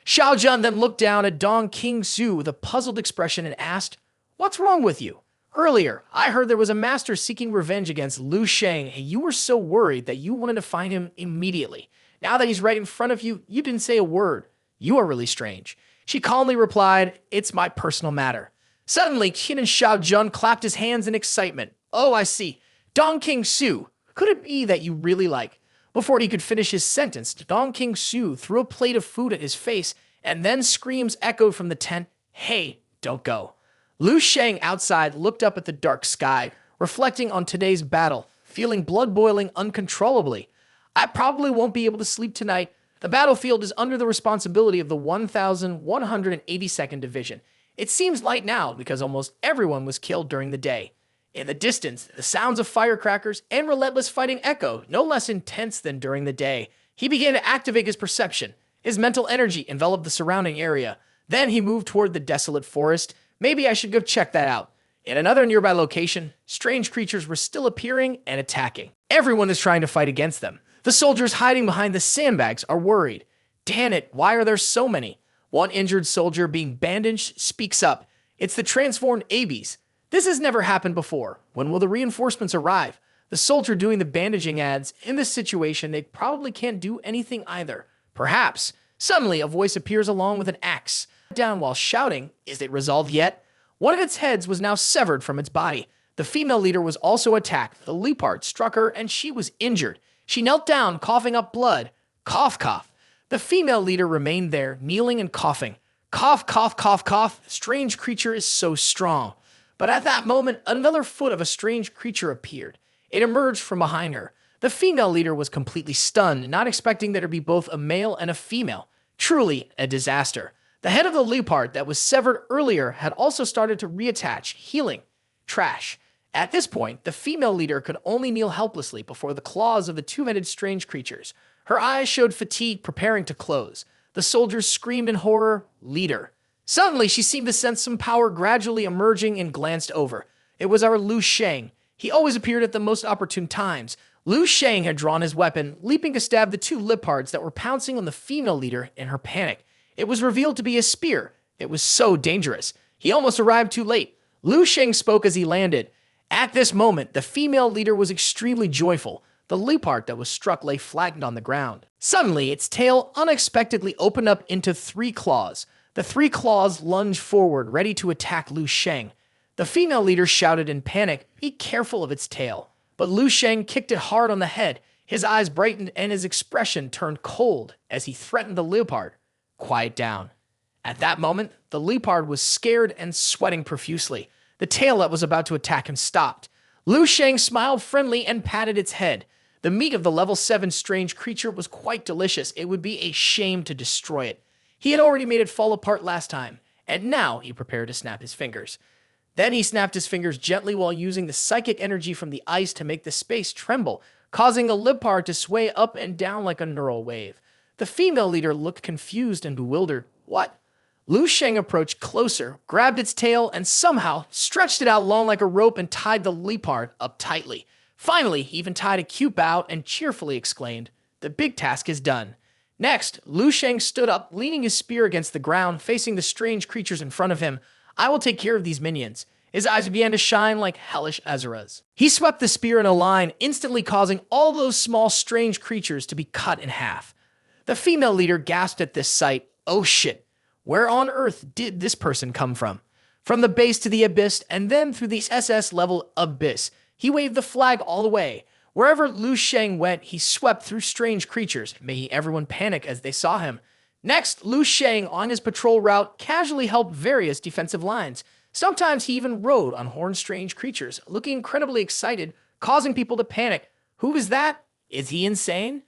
Xiaojun then looked down at Dong Qingsu with a puzzled expression and asked, "What's wrong with you? Earlier, I heard there was a master seeking revenge against Lu Sheng, and you were so worried that you wanted to find him immediately. Now that he's right in front of you, you didn't say a word. You are really strange." She calmly replied, "It's my personal matter." Suddenly, Qin and Xiaojun clapped his hands in excitement. Oh, I see. Dong King Su. Could it be that you really like? Before he could finish his sentence, Dong King Su threw a plate of food at his face, and then screams echoed from the tent, "Hey, don't go." Lu Sheng outside looked up at the dark sky, reflecting on today's battle, feeling blood boiling uncontrollably. I probably won't be able to sleep tonight. The battlefield is under the responsibility of the 1,182nd Division. It seems light now because almost everyone was killed during the day. In the distance, the sounds of firecrackers and relentless fighting echo, no less intense than during the day. He began to activate his perception. His mental energy enveloped the surrounding area. Then he moved toward the desolate forest. Maybe I should go check that out. In another nearby location, strange creatures were still appearing and attacking. Everyone is trying to fight against them. The soldiers hiding behind the sandbags are worried. Damn it, why are there so many? One injured soldier being bandaged speaks up. It's the transformed Abes. This has never happened before. When will the reinforcements arrive? The soldier doing the bandaging adds, in this situation, they probably can't do anything either. Perhaps. Suddenly, a voice appears along with an axe. Down while shouting, "Is it resolved yet?" One of its heads was now severed from its body. The female leader was also attacked. The leopard struck her and she was injured. She knelt down, coughing up blood. Cough, cough. The female leader remained there, kneeling and coughing. Cough, cough, cough, cough. Strange creature is so strong. But at that moment, another foot of a strange creature appeared. It emerged from behind her. The female leader was completely stunned, not expecting there to be both a male and a female. Truly a disaster. The head of the leopard that was severed earlier had also started to reattach, healing. Trash. At this point, the female leader could only kneel helplessly before the claws of the two-headed strange creatures. Her eyes showed fatigue, preparing to close. The soldiers screamed in horror, "Leader." Suddenly, she seemed to sense some power gradually emerging and glanced over. It was our Lu Sheng. He always appeared at the most opportune times. Lu Sheng had drawn his weapon, leaping to stab the two leopards that were pouncing on the female leader in her panic. It was revealed to be a spear. It was so dangerous. He almost arrived too late. Lu Sheng spoke as he landed. At this moment, the female leader was extremely joyful. The leopard that was struck lay flattened on the ground. Suddenly, its tail unexpectedly opened up into 3 claws. The 3 claws lunged forward, ready to attack Lu Sheng. The female leader shouted in panic, "Be careful of its tail." But Lu Sheng kicked it hard on the head. His eyes brightened and his expression turned cold as he threatened the leopard. "Quiet down." At that moment, the leopard was scared and sweating profusely. The tail that was about to attack him stopped. Lu Sheng smiled friendly and patted its head. The meat of the level 7 strange creature was quite delicious. It would be a shame to destroy it. He had already made it fall apart last time, and now he prepared to snap his fingers. Then he snapped his fingers gently while using the psychic energy from the ice to make the space tremble, causing a leopard to sway up and down like a neural wave. The female leader looked confused and bewildered. What? Lu Sheng approached closer, grabbed its tail, and somehow stretched it out long like a rope and tied the leopard up tightly. Finally, he even tied a cute bow and cheerfully exclaimed, "The big task is done." Next, Lu Sheng stood up, leaning his spear against the ground, facing the strange creatures in front of him. "I will take care of these minions." His eyes began to shine like hellish Azura's. He swept the spear in a line, instantly causing all those small strange creatures to be cut in half. The female leader gasped at this sight. Oh shit, where on earth did this person come from? From the base to the abyss, and then through the SS-level abyss. He waved the flag all the way. Wherever Lu Sheng went, he swept through strange creatures, making everyone panic as they saw him. Next, Lu Sheng, on his patrol route, casually helped various defensive lines. Sometimes he even rode on horned strange creatures, looking incredibly excited, causing people to panic. Who is that? Is he insane?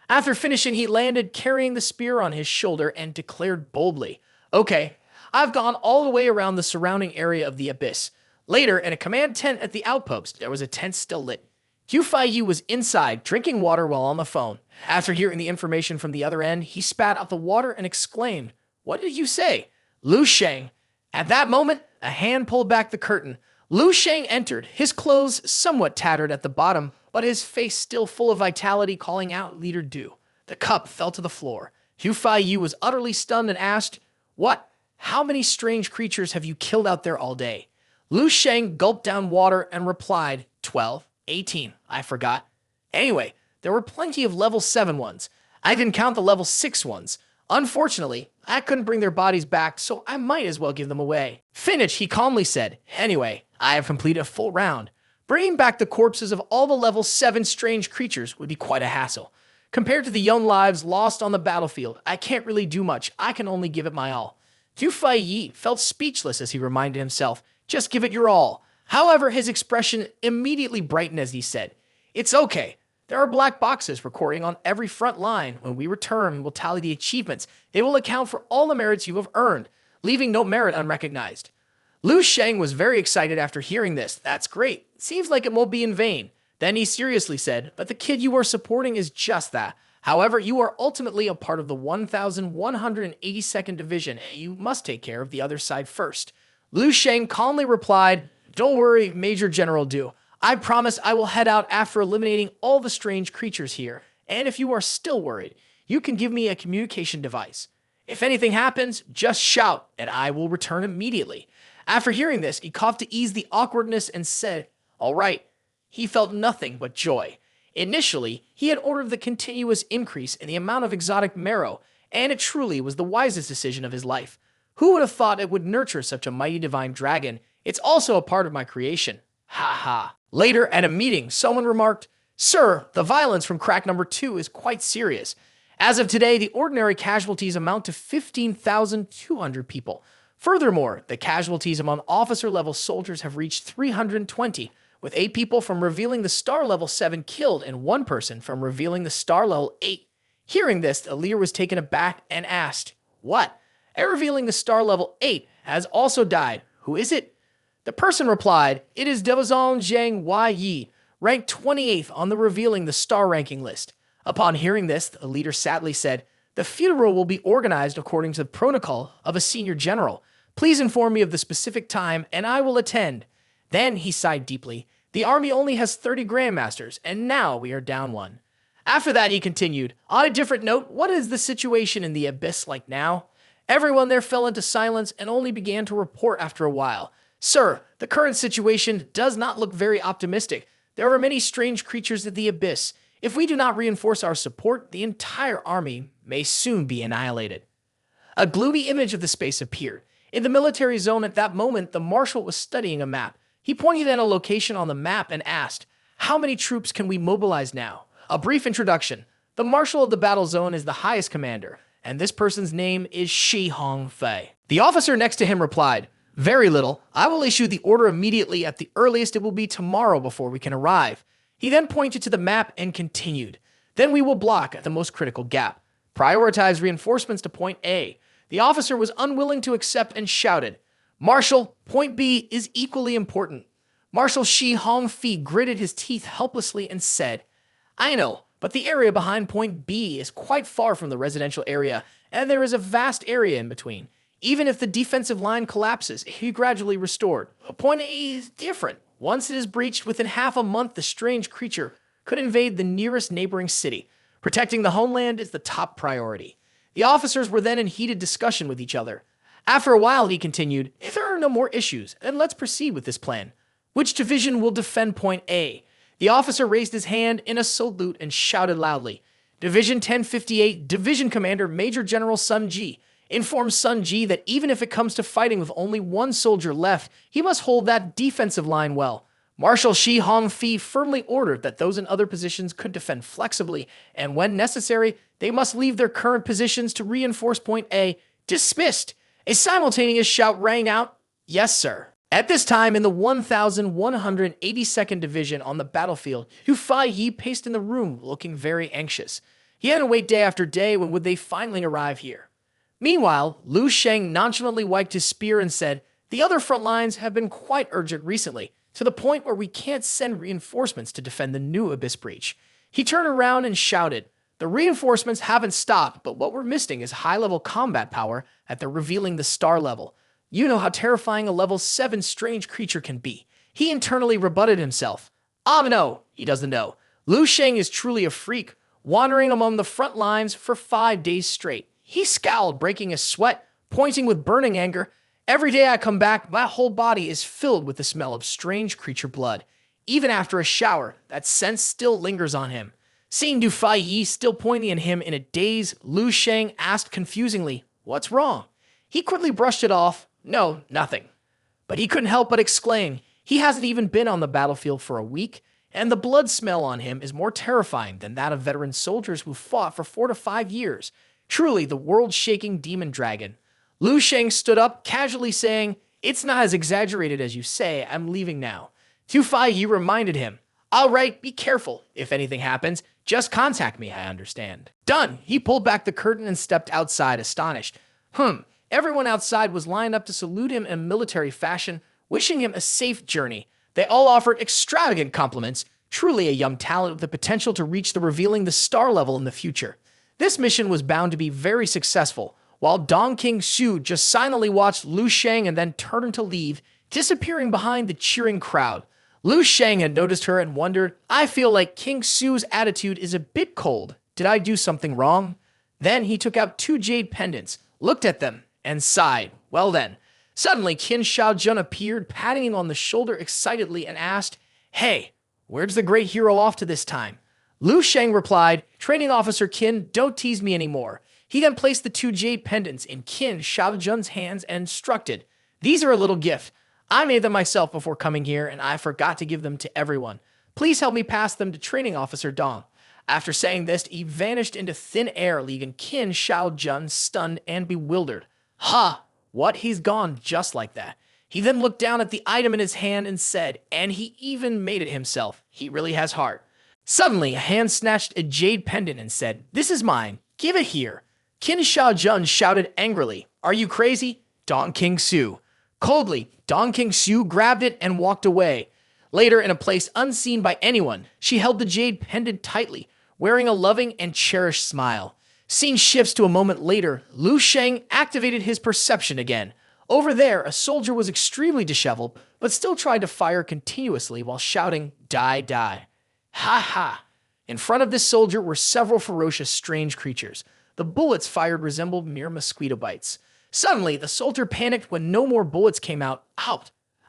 After finishing, he landed carrying the spear on his shoulder and declared boldly, "Okay, I've gone all the way around the surrounding area of the abyss." Later, in a command tent at the outpost, there was a tent still lit. Yu was inside, drinking water while on the phone. After hearing the information from the other end, he spat out the water and exclaimed, "What did you say?" Lu Sheng. At that moment, a hand pulled back the curtain. Lu Sheng entered, his clothes somewhat tattered at the bottom, but his face still full of vitality, calling out, "Leader Do." The cup fell to the floor. Yu was utterly stunned and asked, "What? How many strange creatures have you killed out there all day?" Lu Sheng gulped down water and replied, 12, 18, I forgot. Anyway, there were plenty of level 7 ones. I didn't count the level 6 ones. Unfortunately, I couldn't bring their bodies back, so I might as well give them away. Finished, he calmly said. Anyway, I have completed a full round. Bringing back the corpses of all the level 7 strange creatures would be quite a hassle. Compared to the young lives lost on the battlefield, I can't really do much. I can only give it my all. Du Faiyi felt speechless as he reminded himself, just give it your all. However, his expression immediately brightened as he said, it's okay. There are black boxes recording on every front line. When we return, we'll tally the achievements. They will account for all the merits you have earned, leaving no merit unrecognized. Lu Sheng was very excited after hearing this. That's great. Seems like it won't be in vain. Then he seriously said, but the kid you are supporting is just that. However, you are ultimately a part of the 1,182nd Division, and you must take care of the other side first. Lu Sheng calmly replied, don't worry, Major General Du. I promise I will head out after eliminating all the strange creatures here, and if you are still worried, you can give me a communication device. If anything happens, just shout, and I will return immediately. After hearing this, he coughed to ease the awkwardness and said, all right. He felt nothing but joy. Initially, he had ordered the continuous increase in the amount of exotic marrow, and it truly was the wisest decision of his life. Who would have thought it would nurture such a mighty divine dragon? It's also a part of my creation. Ha ha. Later, at a meeting, someone remarked, Sir, the violence from crack number 2 is quite serious. As of today, the ordinary casualties amount to 15,200 people. Furthermore, the casualties among officer-level soldiers have reached 320, with 8 people from revealing the star level 7 killed and 1 person from revealing the star level 8. Hearing this, the leader was taken aback and asked, what? A revealing the star level 8 has also died. Who is it? The person replied, it is Devazon Zhang Yi, ranked 28th on the revealing the star ranking list. Upon hearing this, the leader sadly said, the funeral will be organized according to the protocol of a senior general. Please inform me of the specific time and I will attend. Then he sighed deeply. The army only has 30 grandmasters, and now we are down 1. After that, he continued, on a different note, what is the situation in the abyss like now? Everyone there fell into silence and only began to report after a while. Sir, the current situation does not look very optimistic. There are many strange creatures in the abyss. If we do not reinforce our support, the entire army may soon be annihilated. A gloomy image of the space appeared. In the military zone at that moment, the marshal was studying a map. He pointed at a location on the map and asked, how many troops can we mobilize now? A brief introduction. The marshal of the battle zone is the highest commander, and this person's name is Shi Hongfei. The officer next to him replied, very little. I will issue the order immediately. At the earliest, it will be tomorrow before we can arrive. He then pointed to the map and continued. Then we will block at the most critical gap. Prioritize reinforcements to point A. The officer was unwilling to accept and shouted, Marshal, point B is equally important. Marshal Shi Hongfei gritted his teeth helplessly and said, I know, but the area behind point B is quite far from the residential area, and there is a vast area in between. Even if the defensive line collapses, it will be gradually restored. But point A is different. Once it is breached, within half a month, the strange creature could invade the nearest neighboring city. Protecting the homeland is the top priority. The officers were then in heated discussion with each other. After a while, he continued, if there are no more issues, then let's proceed with this plan. Which division will defend point A? The officer raised his hand in a salute and shouted loudly, Division 1058, Division Commander Major General Sun Ji. Inform Sun Ji that even if it comes to fighting with only 1 soldier left, he must hold that defensive line well. Marshal Shi Hongfei firmly ordered that those in other positions could defend flexibly, and when necessary, they must leave their current positions to reinforce point A. Dismissed! A simultaneous shout rang out, yes, sir. At this time, in the 1,182nd Division on the battlefield, Du Faiyi paced in the room, looking very anxious. He had to wait day after day when would they finally arrive here. Meanwhile, Lu Sheng nonchalantly wiped his spear and said, the other front lines have been quite urgent recently, to the point where we can't send reinforcements to defend the new abyss breach. He turned around and shouted, the reinforcements haven't stopped, but what we're missing is high-level combat power at the revealing the star level. You know how terrifying a level 7 strange creature can be. He internally rebutted himself. No, he doesn't know. Lu Sheng is truly a freak, wandering among the front lines for 5 days straight. He scowled, breaking a sweat, pointing with burning anger. Every day I come back, my whole body is filled with the smell of strange creature blood. Even after a shower, that scent still lingers on him. Seeing Du Faiyi still pointing at him in a daze, Lu Sheng asked confusingly, what's wrong? He quickly brushed it off. No, nothing. But he couldn't help but exclaim, He hasn't even been on the battlefield for a week, and the blood smell on him is more terrifying than that of veteran soldiers who fought for 4 to 5 years. Truly the world-shaking demon dragon. Lu Sheng stood up, casually saying, "It's not as exaggerated as you say, I'm leaving now." Tu Fai Yi reminded him, "All right, be careful. If anything happens, just contact me, I understand." Done. He pulled back the curtain and stepped outside, astonished. Everyone outside was lined up to salute him in military fashion, wishing him a safe journey. They all offered extravagant compliments, truly a young talent with the potential to reach the revealing the star level in the future. This mission was bound to be very successful, while Dong King Su just silently watched Lu Sheng and then turned to leave, disappearing behind the cheering crowd. Lu Sheng had noticed her and wondered, "I feel like King Su's attitude is a bit cold. Did I do something wrong?" Then he took out 2 jade pendants, looked at them, and sighed. Well then. Suddenly, Qin Shaojun appeared, patting him on the shoulder excitedly, and asked, "Hey, where's the great hero off to this time?" Lu Sheng replied, "Training Officer Qin, don't tease me anymore." He then placed the 2 jade pendants in Qin Shaojun's hands and instructed, "These are a little gift. I made them myself before coming here, and I forgot to give them to everyone. Please help me pass them to Training Officer Dong." After saying this, he vanished into thin air, leaving Qin Shaojun stunned and bewildered. "Ha! What? He's gone just like that." He then looked down at the item in his hand and said, "And he even made it himself. He really has heart." Suddenly, a hand snatched a jade pendant and said, "This is mine. Give it here." Qin Shaojun shouted angrily, "Are you crazy?" Dong King Su. Coldly, Dong King Su grabbed it and walked away. Later, in a place unseen by anyone, she held the jade pendant tightly, wearing a loving and cherished smile. Scene shifts to a moment later. Lu Sheng activated his perception again. Over there, a soldier was extremely disheveled, but still tried to fire continuously while shouting, "Die, die." Ha ha! In front of this soldier were several ferocious, strange creatures. The bullets fired resembled mere mosquito bites. Suddenly, the soldier panicked when no more bullets came out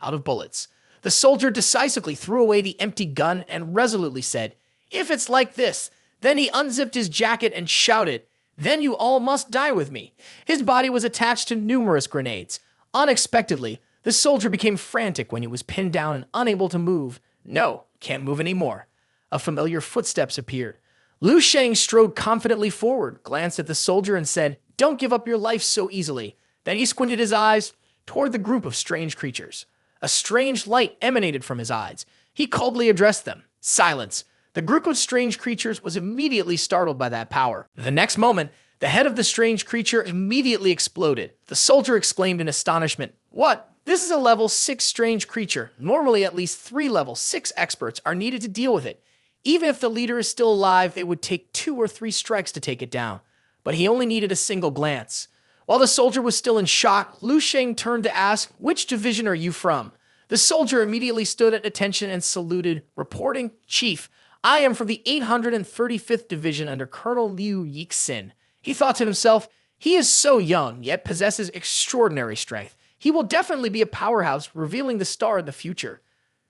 of bullets. The soldier decisively threw away the empty gun and resolutely said, "If it's like this," then he unzipped his jacket and shouted, "Then you all must die with me." His body was attached to numerous grenades. Unexpectedly, the soldier became frantic when he was pinned down and unable to move. No, can't move anymore. A familiar footsteps appeared. Lu Sheng strode confidently forward, glanced at the soldier and said, "Don't give up your life so easily." Then he squinted his eyes toward the group of strange creatures. A strange light emanated from his eyes. He coldly addressed them. Silence. The group of strange creatures was immediately startled by that power. The next moment, the head of the strange creature immediately exploded. The soldier exclaimed in astonishment, "What? This is a level 6 strange creature. Normally at least 3 level 6 experts are needed to deal with it. Even if the leader is still alive, it would take 2 or 3 strikes to take it down." But he only needed a single glance. While the soldier was still in shock, Lu Sheng turned to ask, "Which division are you from?" The soldier immediately stood at attention and saluted, reporting, "Chief, I am from the 835th Division under Colonel Liu Yixin." He thought to himself, he is so young, yet possesses extraordinary strength. He will definitely be a powerhouse, revealing the star in the future.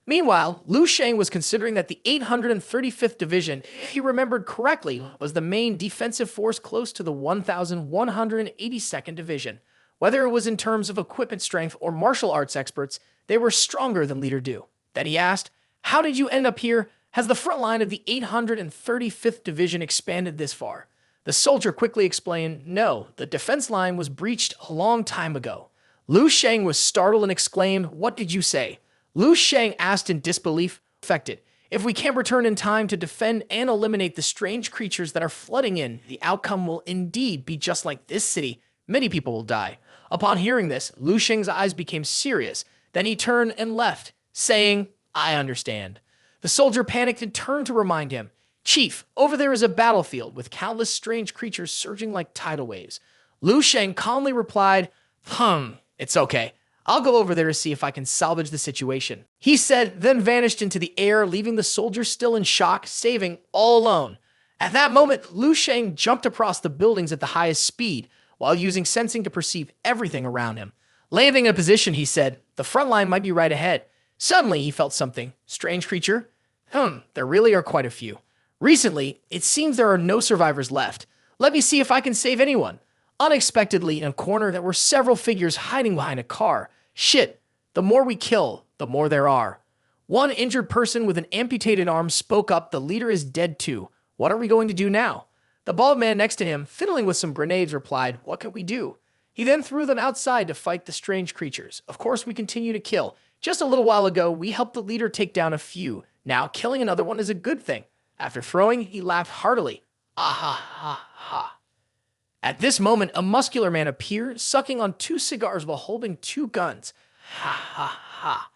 Meanwhile, Lu Sheng was considering that the 835th Division, if he remembered correctly, was the main defensive force close to the 1182nd Division. Whether it was in terms of equipment strength or martial arts experts, they were stronger than Leader Du. Then he asked, "How did you end up here? Has the front line of the 835th Division expanded this far?" The soldier quickly explained, "No, the defense line was breached a long time ago." Lu Sheng was startled and exclaimed, "What did you say?" Lu Sheng asked in disbelief, "Affected. If we can't return in time to defend and eliminate the strange creatures that are flooding in, the outcome will indeed be just like this city. Many people will die." Upon hearing this, Lu Sheng's eyes became serious. Then he turned and left, saying, "I understand." The soldier panicked and turned to remind him, "Chief, over there is a battlefield with countless strange creatures surging like tidal waves." Lu Sheng calmly replied, "It's okay. I'll go over there to see if I can salvage the situation," he said, then vanished into the air, leaving the soldier still in shock, saving all alone. At that moment, Lu Sheng jumped across the buildings at the highest speed, while using sensing to perceive everything around him. Landing in a position, he said, "The front line might be right ahead." Suddenly, he felt something. Strange creature? There really are quite a few. Recently, it seems there are no survivors left. Let me see if I can save anyone. Unexpectedly, in a corner, there were several figures hiding behind a car. Shit, the more we kill, the more there are. One injured person with an amputated arm spoke up, the leader is dead too. What are we going to do now? The bald man next to him, fiddling with some grenades, replied, what can we do? He then threw them outside to fight the strange creatures. Of course, we continue to kill. Just a little while ago, we helped the leader take down a few. Now, killing another one is a good thing. After throwing, he laughed heartily. Ah ha ha ha. At this moment, a muscular man appeared, sucking on 2 cigars while holding 2 guns. Ha ha ha.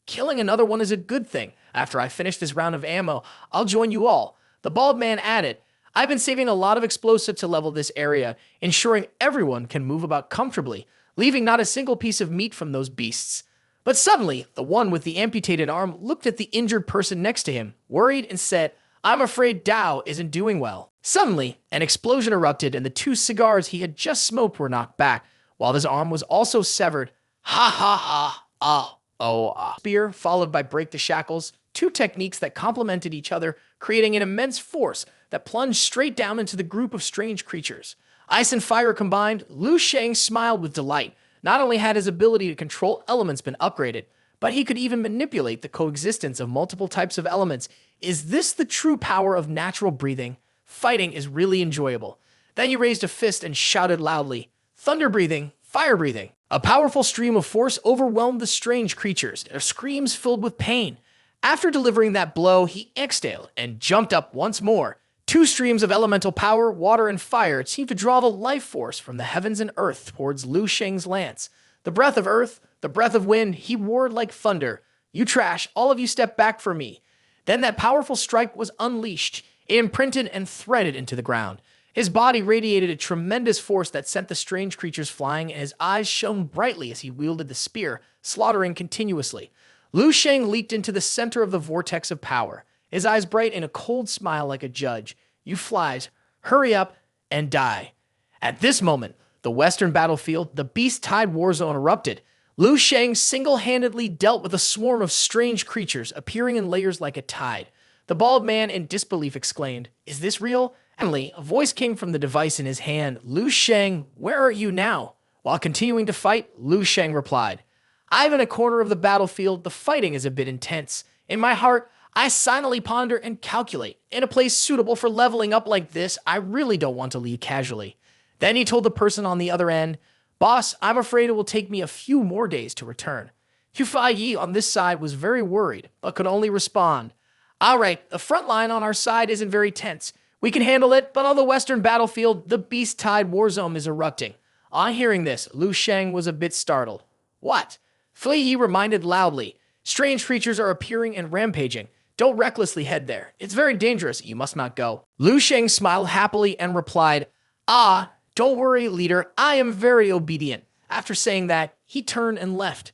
Killing another one is a good thing. After I finish this round of ammo, I'll join you all. The bald man added, I've been saving a lot of explosive to level this area, ensuring everyone can move about comfortably, leaving not a single piece of meat from those beasts. But suddenly, the one with the amputated arm looked at the injured person next to him, worried, and said, I'm afraid Dao isn't doing well. Suddenly, an explosion erupted and the 2 cigars he had just smoked were knocked back, while his arm was also severed. Ha ha ha, ah. Spear, followed by break the shackles, 2 techniques that complemented each other, creating an immense force that plunged straight down into the group of strange creatures. Ice and fire combined, Lu Sheng smiled with delight. Not only had his ability to control elements been upgraded, but he could even manipulate the coexistence of multiple types of elements. Is this the true power of natural breathing? Fighting is really enjoyable. Then he raised a fist and shouted loudly, thunder breathing, fire breathing. A powerful stream of force overwhelmed the strange creatures, their screams filled with pain. After delivering that blow, he exhaled and jumped up once more. 2 streams of elemental power, water and fire, seemed to draw the life force from the heavens and earth towards Lu Sheng's lance. The breath of earth, the breath of wind, he roared like thunder. You trash, all of you step back for me. Then that powerful strike was unleashed. It imprinted and threaded into the ground. His body radiated a tremendous force that sent the strange creatures flying, and his eyes shone brightly as he wielded the spear, slaughtering continuously. Lu Sheng leaped into the center of the vortex of power, his eyes bright in a cold smile like a judge. You flies, hurry up and die. At this moment, the western battlefield, the beast-tide war zone erupted. Lu Sheng single-handedly dealt with a swarm of strange creatures appearing in layers like a tide. The bald man in disbelief exclaimed, is this real? Suddenly, a voice came from the device in his hand. Lu Sheng, where are you now? While continuing to fight, Lu Sheng replied, I'm in a corner of the battlefield. The fighting is a bit intense. In my heart, I silently ponder and calculate. In a place suitable for leveling up like this, I really don't want to leave casually. Then he told the person on the other end, Boss, I'm afraid it will take me a few more days to return. Hufei Yi on this side was very worried, but could only respond, all right, the front line on our side isn't very tense. We can handle it, but on the western battlefield, the beast-tide war zone is erupting. On hearing this, Lu Sheng was a bit startled. What? Fei Yi reminded loudly, strange creatures are appearing and rampaging. Don't recklessly head there. It's very dangerous. You must not go. Lu Sheng smiled happily and replied, don't worry, leader. I am very obedient. After saying that, he turned and left.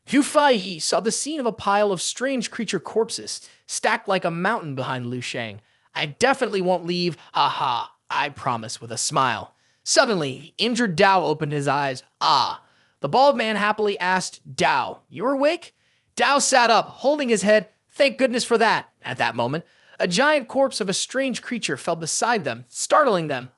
Hufei Yi saw the scene of a pile of strange creature corpses stacked like a mountain behind Lu Sheng. I definitely won't leave, haha, I promise, with a smile. Suddenly, the injured Dao opened his eyes. The bald man happily asked, Dao, you're awake? Dao sat up, holding his head. Thank goodness for that. At that moment, a giant corpse of a strange creature fell beside them, startling them.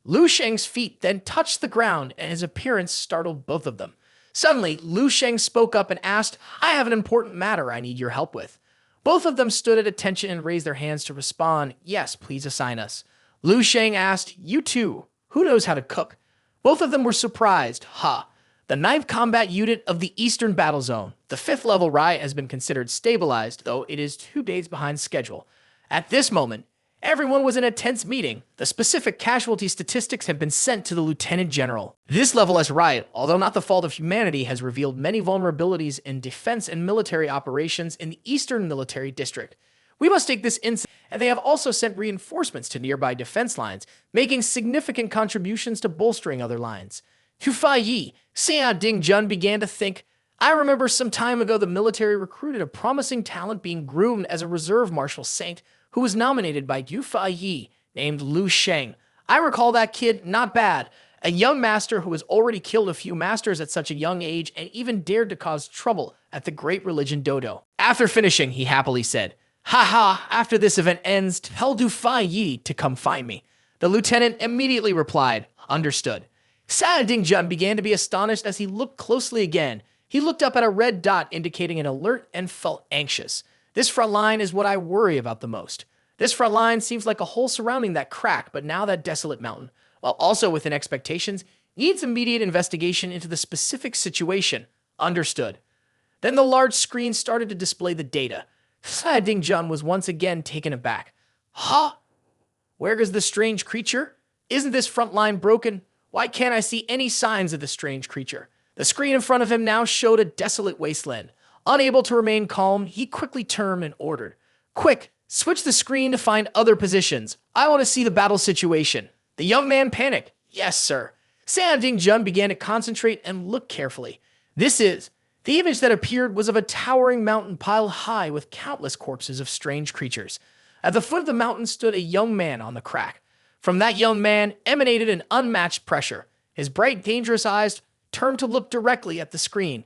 Lu Sheng's feet then touched the ground, and his appearance startled both of them. Suddenly, Lu Sheng spoke up and asked, I have an important matter I need your help with. Both of them stood at attention and raised their hands to respond, yes, please assign us. Lu Sheng asked, you too, who knows how to cook? Both of them were surprised. The 9th Combat Unit of the Eastern Battle Zone. The 5th level riot has been considered stabilized, though it is 2 days behind schedule. At this moment, everyone was in a tense meeting. The specific casualty statistics have been sent to the Lieutenant General. This level S riot, although not the fault of humanity, has revealed many vulnerabilities in defense and military operations in the Eastern Military District. We must take this incident, and they have also sent reinforcements to nearby defense lines, making significant contributions to bolstering other lines. Hufei Yi, Xia Dingjun began to think, I remember some time ago the military recruited a promising talent being groomed as a reserve martial saint who was nominated by Hufei Yi, named Lu Sheng. I recall that kid, not bad. A young master who has already killed a few masters at such a young age and even dared to cause trouble at the Great Religion Dojo. After finishing, he happily said, after this event ends, tell Hufei Yi to come find me. The lieutenant immediately replied, understood. Xia Dingjun began to be astonished as he looked closely again. He looked up at a red dot indicating an alert and felt anxious. This front line is what I worry about the most. This front line seems like a hole surrounding that crack, but now that desolate mountain, while also within expectations, needs immediate investigation into the specific situation. Understood. Then the large screen started to display the data. Shattering was once again taken aback. Huh? Where is the strange creature? Isn't this front line broken? Why can't I see any signs of the strange creature? The screen in front of him now showed a desolate wasteland. Unable to remain calm, he quickly turned and ordered, "Quick, switch the screen to find other positions. I want to see the battle situation." The young man panicked. "Yes, sir." Shattering began to concentrate and look carefully. The image that appeared was of a towering mountain piled high with countless corpses of strange creatures. At the foot of the mountain stood a young man on the crack. From that young man emanated an unmatched pressure. His bright, dangerous eyes turned to look directly at the screen.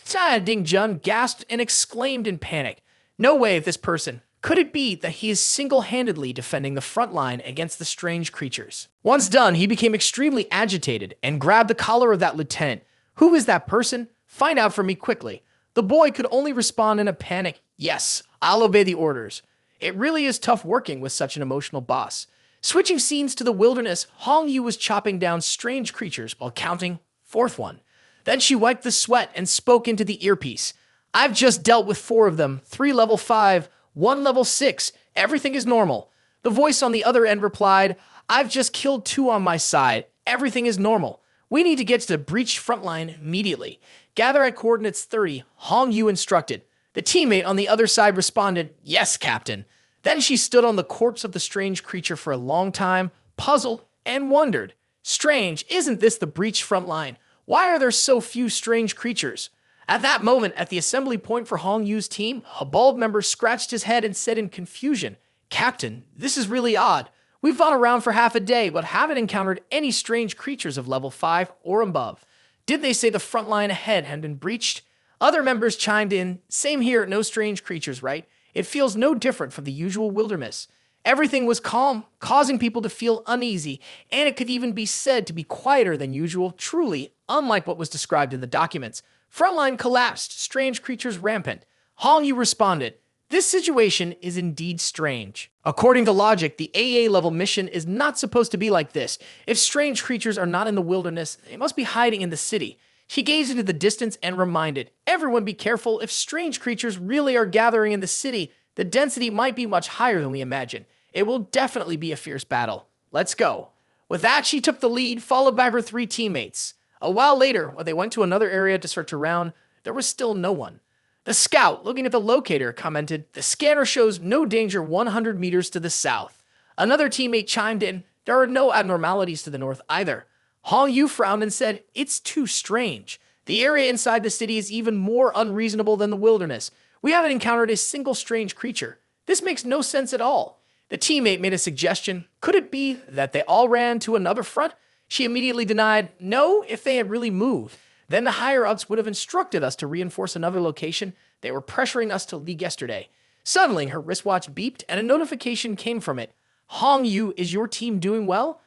Shattering gasped and exclaimed in panic. No way of this person. Could it be that he is single-handedly defending the front line against the strange creatures? Once done, he became extremely agitated and grabbed the collar of that lieutenant. Who is that person? Find out for me quickly. The boy could only respond in a panic, "Yes, I'll obey the orders." It really is tough working with such an emotional boss. Switching scenes to the wilderness, Hong Yu was chopping down strange creatures while counting fourth one. Then she wiped the sweat and spoke into the earpiece. "I've just dealt with 4 of them, 3 level 5, 1 level 6. Everything is normal." The voice on the other end replied, "I've just killed 2 on my side. Everything is normal. We need to get to the breached front line immediately. Gather at coordinates 30, Hong Yu instructed." The teammate on the other side responded, "Yes, Captain." Then she stood on the corpse of the strange creature for a long time, puzzled, and wondered. Strange, isn't this the breached front line? Why are there so few strange creatures? At that moment, at the assembly point for Hong Yu's team, a bald member scratched his head and said in confusion, "Captain, this is really odd. We've gone around for half a day, but haven't encountered any strange creatures of level 5 or above. Did they say the front line ahead had been breached?" Other members chimed in, "Same here, no strange creatures, right? It feels no different from the usual wilderness. Everything was calm, causing people to feel uneasy, and it could even be said to be quieter than usual, truly unlike what was described in the documents. Frontline collapsed, strange creatures rampant." Hong Yu responded, "This situation is indeed strange. According to logic, the AA level mission is not supposed to be like this. If strange creatures are not in the wilderness, they must be hiding in the city." She gazed into the distance and reminded, "Everyone be careful. If strange creatures really are gathering in the city, the density might be much higher than we imagine. It will definitely be a fierce battle. Let's go." With that, she took the lead, followed by her 3 teammates. A while later, when they went to another area to search around, there was still no one. The scout, looking at the locator, commented, "The scanner shows no danger 100 meters to the south." Another teammate chimed in, "There are no abnormalities to the north either." Hong Yu frowned and said, "It's too strange. The area inside the city is even more unreasonable than the wilderness. We haven't encountered a single strange creature. This makes no sense at all." The teammate made a suggestion. Could it be that they all ran to another front? She immediately denied, "No, if they had really moved. Then the higher-ups would have instructed us to reinforce another location. They were pressuring us to leave yesterday." Suddenly, her wristwatch beeped and a notification came from it. "Hong Yu, is your team doing well?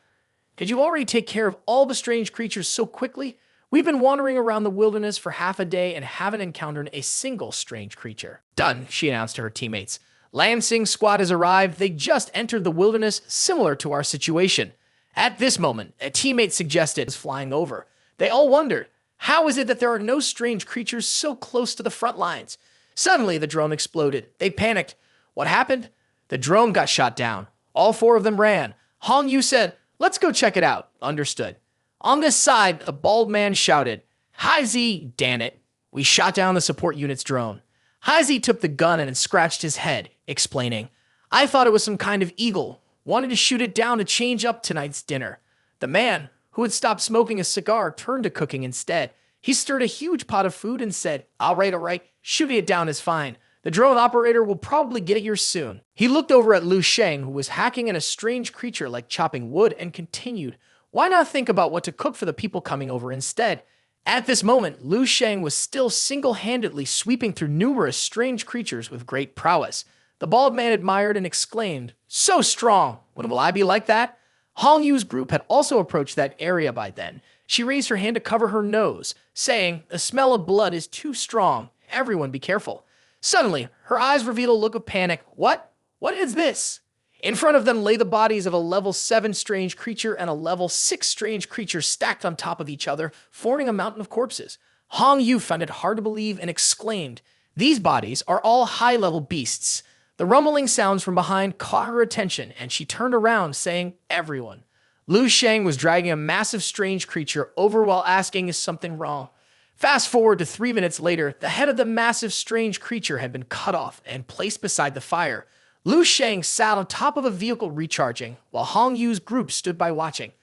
Did you already take care of all the strange creatures so quickly? We've been wandering around the wilderness for half a day and haven't encountered a single strange creature." "Done," she announced to her teammates. "Lansing's squad has arrived. They just entered the wilderness, similar to our situation." At this moment, a teammate suggested was flying over. They all wondered, how is it that there are no strange creatures so close to the front lines? Suddenly, the drone exploded. They panicked. What happened? The drone got shot down. All 4 of them ran. Hong Yu said, "Let's go check it out." Understood. On this side, the bald man shouted, "Haizi, damn it." We shot down the support unit's drone. Haizi took the gun and scratched his head, explaining, "I thought it was some kind of eagle. Wanted to shoot it down to change up tonight's dinner." The man, who had stopped smoking a cigar, turned to cooking instead. He stirred a huge pot of food and said, all right, shooting it down is fine. The drone operator will probably get here soon." He looked over at Lu Sheng, who was hacking in a strange creature like chopping wood, and continued, "Why not think about what to cook for the people coming over instead?" At this moment, Lu Sheng was still single-handedly sweeping through numerous strange creatures with great prowess. The bald man admired and exclaimed, "So strong! When will I be like that?" Hong Yu's group had also approached that area by then. She raised her hand to cover her nose, saying, "The smell of blood is too strong. Everyone be careful." Suddenly, her eyes revealed a look of panic. What? What is this? In front of them lay the bodies of a level 7 strange creature and a level 6 strange creature stacked on top of each other, forming a mountain of corpses. Hong Yu found it hard to believe and exclaimed, "These bodies are all high-level beasts." The rumbling sounds from behind caught her attention, and she turned around, saying, "Everyone." Lu Sheng was dragging a massive strange creature over while asking, "Is something wrong?" Fast forward to 3 minutes later, the head of the massive strange creature had been cut off and placed beside the fire. Lu Sheng sat on top of a vehicle recharging, while Hong Yu's group stood by watching.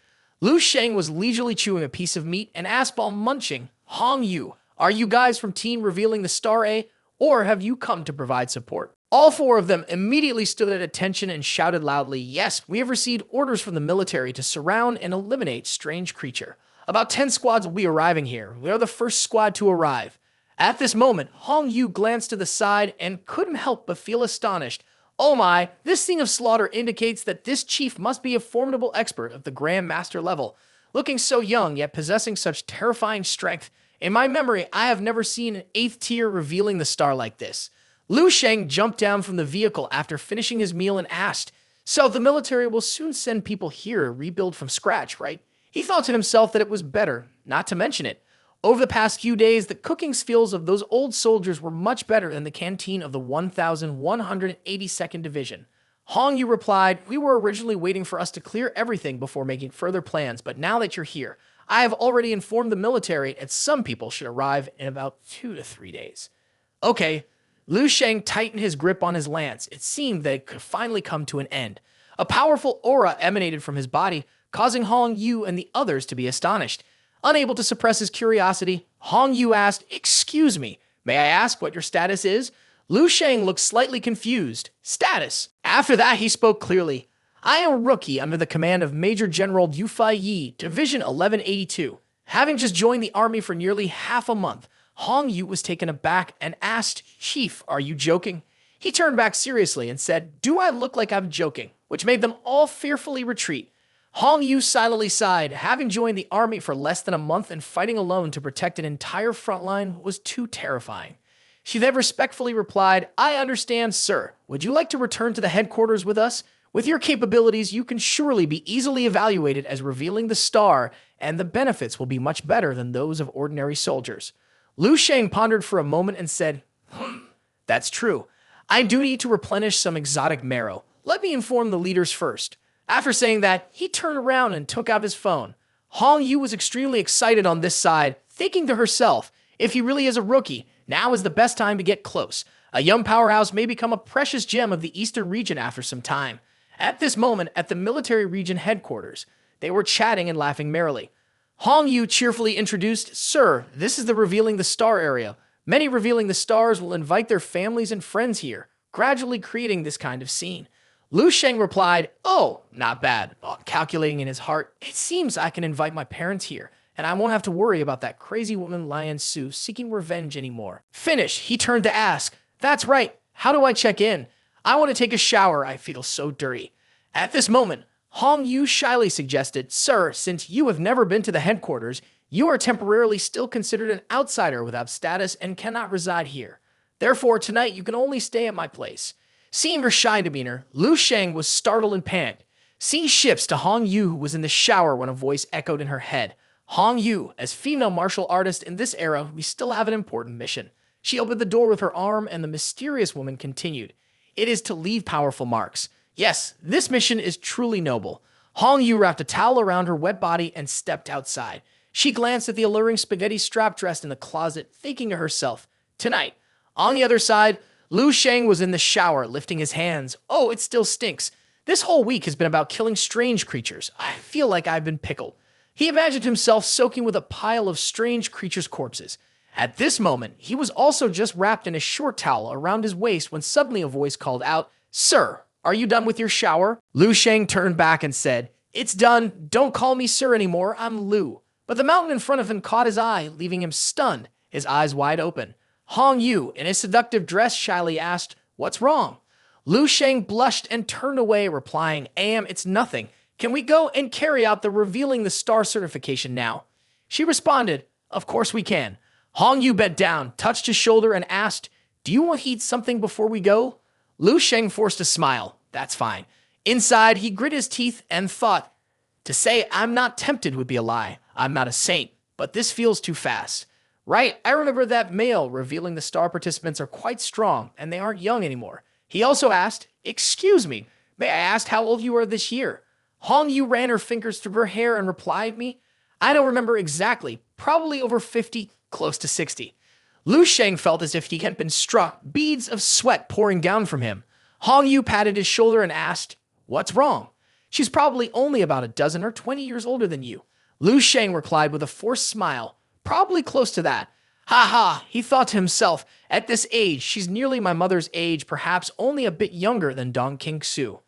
Lu Sheng was leisurely chewing a piece of meat and asked while munching, "Hong Yu, are you guys from Team Revealing the Star A, or have you come to provide support?" All 4 of them immediately stood at attention and shouted loudly, "Yes, we have received orders from the military to surround and eliminate strange creature. About 10 squads will be arriving here. We are the first squad to arrive." At this moment, Hong Yu glanced to the side and couldn't help but feel astonished. "Oh my, this scene of slaughter indicates that this chief must be a formidable expert of the Grand Master level. Looking so young, yet possessing such terrifying strength. In my memory, I have never seen an 8th tier revealing the star like this." Lu Sheng jumped down from the vehicle after finishing his meal and asked, "So the military will soon send people here to rebuild from scratch, right?" He thought to himself that it was better not to mention it. Over the past few days, the cooking skills of those old soldiers were much better than the canteen of the 1182nd Division. Hong Yu replied, "We were originally waiting for us to clear everything before making further plans, but now that you're here, I have already informed the military and some people should arrive in about 2 to 3 days. Okay." Lu Sheng tightened his grip on his lance. It seemed that it could finally come to an end. A powerful aura emanated from his body, causing Hong Yu and the others to be astonished. Unable to suppress his curiosity, Hong Yu asked, "Excuse me, may I ask what your status is?" Lu Sheng looked slightly confused. "Status?" After that, he spoke clearly. "I am a rookie under the command of Major General Yufei Yi, Division 1182. Having just joined the army for nearly half a month, Hong Yu was taken aback and asked, "Chief, are you joking?" He turned back seriously and said, "Do I look like I'm joking?" which made them all fearfully retreat. Hong Yu silently sighed. Having joined the army for less than a month and fighting alone to protect an entire front line was too terrifying. She then respectfully replied, "I understand, sir. Would you like to return to the headquarters with us? With your capabilities, you can surely be easily evaluated as revealing the star, and the benefits will be much better than those of ordinary soldiers." Lu Sheng pondered for a moment and said, "That's true. I do need to replenish some exotic marrow. Let me inform the leaders first." After saying that, he turned around and took out his phone. Hong Yu was extremely excited on this side, thinking to herself, if he really is a rookie, now is the best time to get close. A young powerhouse may become a precious gem of the Eastern region after some time. At this moment, at the military region headquarters, they were chatting and laughing merrily. Hong Yu cheerfully introduced, "Sir, this is the Revealing the Star area. Many Revealing the Stars will invite their families and friends here, gradually creating this kind of scene." Lu Sheng replied, "Oh, not bad." Calculating in his heart, "It seems I can invite my parents here, and I won't have to worry about that crazy woman Lion Su seeking revenge anymore." Finished, he turned to ask, "That's right. How do I check in? I want to take a shower. I feel so dirty." At this moment, Hong Yu shyly suggested, "Sir, since you have never been to the headquarters, you are temporarily still considered an outsider without status and cannot reside here. Therefore, tonight you can only stay at my place." Seeing her shy demeanor, Lu Sheng was startled and panicked. Scene shifts to Hong Yu, who was in the shower when a voice echoed in her head. "Hong Yu, as female martial artist in this era, we still have an important mission." She opened the door with her arm, and the mysterious woman continued, "It is to leave powerful marks. Yes, this mission is truly noble." Hong Yu wrapped a towel around her wet body and stepped outside. She glanced at the alluring spaghetti strap dress in the closet, thinking to herself, "Tonight." On the other side, Lu Sheng was in the shower, lifting his hands. "Oh, it still stinks. This whole week has been about killing strange creatures. I feel like I've been pickled." He imagined himself soaking with a pile of strange creatures' corpses. At this moment, he was also just wrapped in a short towel around his waist when suddenly a voice called out, "Sir, are you done with your shower?" Lu Sheng turned back and said, "It's done. Don't call me sir anymore. I'm Lu." But the mountain in front of him caught his eye, leaving him stunned, his eyes wide open. Hong Yu, in his seductive dress, shyly asked, "What's wrong?" Lu Sheng blushed and turned away, replying, "It's nothing." Can we go and carry out the revealing the star certification now? She responded, of course we can. Hong Yu bent down, touched his shoulder, and asked, do you want to eat something before we go? Lu Sheng forced a smile. That's fine. Inside, he grit his teeth and thought, to say I'm not tempted would be a lie. I'm not a saint, but this feels too fast. Right, I remember that mail revealing the star participants are quite strong and they aren't young anymore. He also asked, excuse me, may I ask how old you are this year? Hong Yu ran her fingers through her hair and replied me, I don't remember exactly, probably over 50, close to 60. Lu Sheng felt as if he had been struck, beads of sweat pouring down from him. Hong Yu patted his shoulder and asked, what's wrong? She's probably only about a dozen or 20 years older than you. Lu Sheng replied with a forced smile, probably close to that. Ha ha, he thought to himself, at this age, she's nearly my mother's age, perhaps only a bit younger than Dong Qingsu.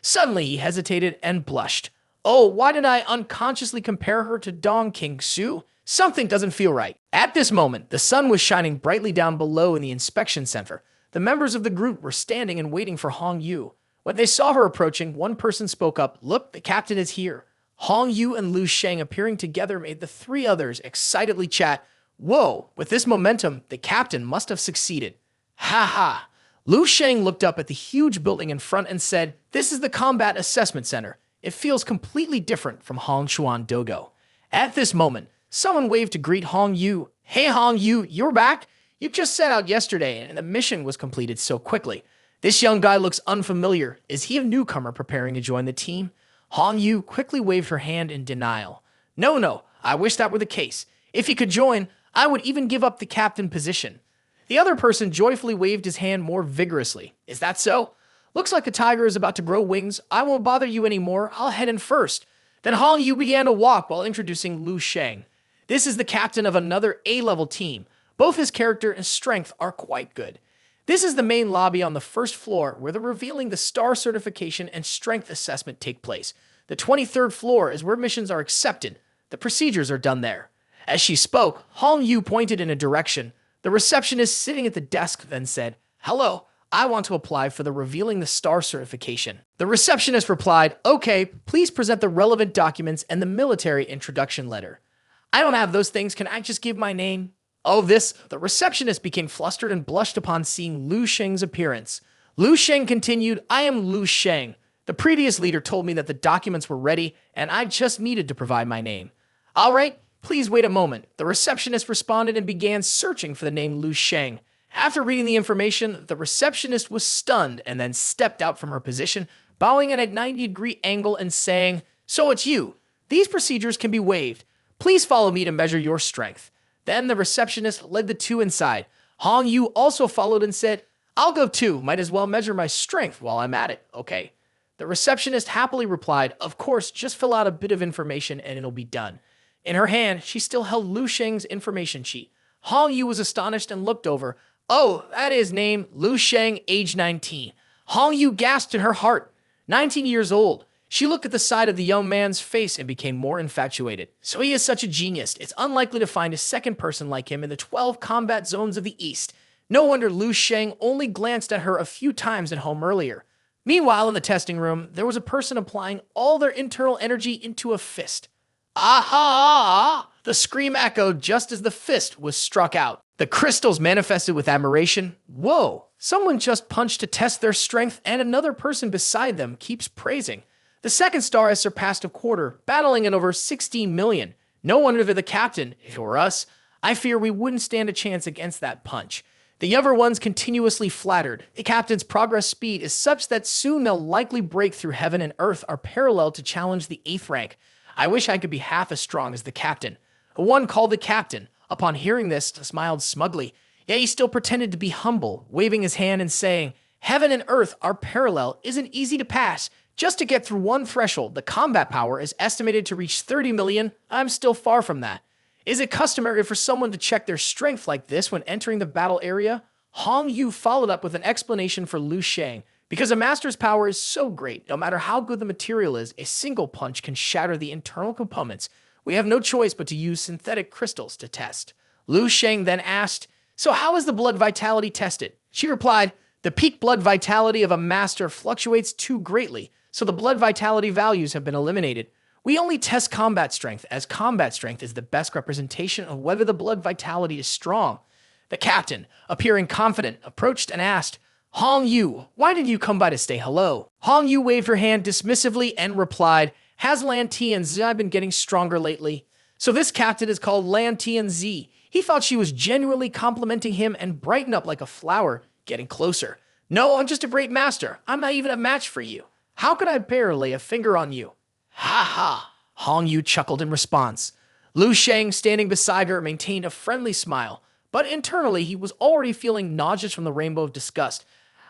Suddenly, he hesitated and blushed. Oh, why did I unconsciously compare her to Dong Qingsu? Something doesn't feel right. At this moment, the sun was shining brightly down below in the inspection center. The members of the group were standing and waiting for Hong Yu. When they saw her approaching, one person spoke up, look, the captain is here. Hong Yu and Lu Sheng appearing together made the three others excitedly chat. Whoa, with this momentum, the captain must have succeeded. Ha ha. Lu Sheng looked up at the huge building in front and said, this is the Combat Assessment Center. It feels completely different from Hongshuan Dojo. At this moment, someone waved to greet Hong Yu. Hey Hong Yu, you're back? You just set out yesterday and the mission was completed so quickly. This young guy looks unfamiliar. Is he a newcomer preparing to join the team? Hong Yu quickly waved her hand in denial. No, I wish that were the case. If he could join, I would even give up the captain position. The other person joyfully waved his hand more vigorously. Is that so? Looks like the tiger is about to grow wings. I won't bother you anymore. I'll head in first. Then Hong Yu began to walk while introducing Lu Sheng. This is the captain of another A-level team. Both his character and strength are quite good. This is the main lobby on the first floor where the revealing the star certification and strength assessment take place. The 23rd floor is where missions are accepted. The procedures are done there. As she spoke, Hong Yu pointed in a direction. The receptionist sitting at the desk then said, hello, I want to apply for the revealing the star certification. The receptionist replied, okay, please present the relevant documents and the military introduction letter. I don't have those things. Can I just give my name? Oh, the receptionist became flustered and blushed upon seeing Lu Sheng's appearance. Lu Sheng continued, I am Lu Sheng. The previous leader told me that the documents were ready and I just needed to provide my name. All right, please wait a moment. The receptionist responded and began searching for the name Lu Sheng. After reading the information, the receptionist was stunned and then stepped out from her position, bowing at a 90-degree angle and saying, so it's you. These procedures can be waived. Please follow me to measure your strength. Then the receptionist led the two inside. Hong Yu also followed and said, I'll go too. Might as well measure my strength while I'm at it. Okay. The receptionist happily replied, of course, just fill out a bit of information and it'll be done. In her hand, she still held Lu Sheng's information sheet. Hong Yu was astonished and looked over. Oh, that is name Lu Sheng, age 19. Hong Yu gasped in her heart. 19 years old. She looked at the side of the young man's face and became more infatuated. So he is such a genius. It's unlikely to find a second person like him in the 12 combat zones of the East. No wonder Lu Sheng only glanced at her a few times at home earlier. Meanwhile, in the testing room, there was a person applying all their internal energy into a fist. Aha! The scream echoed just as the fist was struck out. The crystals manifested with admiration. Whoa! Someone just punched to test their strength and another person beside them keeps praising. The second star has surpassed a quarter, battling at over 16 million. No wonder they're the captain. If it were us, I fear we wouldn't stand a chance against that punch. The younger ones continuously flattered. The captain's progress speed is such that soon they'll likely break through heaven and earth are parallel to challenge the 8th rank. I wish I could be half as strong as the captain. One called the captain. Upon hearing this, smiled smugly, yet he still pretended to be humble, waving his hand and saying, heaven and earth are parallel isn't easy to pass. Just to get through one threshold, the combat power is estimated to reach 30 million. I'm still far from that. Is it customary for someone to check their strength like this when entering the battle area? Hong Yu followed up with an explanation for Lu Sheng. Because a master's power is so great, no matter how good the material is, a single punch can shatter the internal components. We have no choice but to use synthetic crystals to test. Lu Sheng then asked, so how is the blood vitality tested? She replied, the peak blood vitality of a master fluctuates too greatly, so the blood vitality values have been eliminated. We only test combat strength, as combat strength is the best representation of whether the blood vitality is strong. The captain, appearing confident, approached and asked, Hong Yu, why did you come by to say hello? Hong Yu waved her hand dismissively and replied, has Lan Tianzi been getting stronger lately? So this captain is called Lan Tianzi. He thought she was genuinely complimenting him and brightened up like a flower, getting closer. No, I'm just a great master. I'm not even a match for you. How could I bear lay a finger on you? Ha ha! Hong Yu chuckled in response. Lu Sheng, standing beside her, maintained a friendly smile, but internally he was already feeling nauseous from the rainbow of disgust.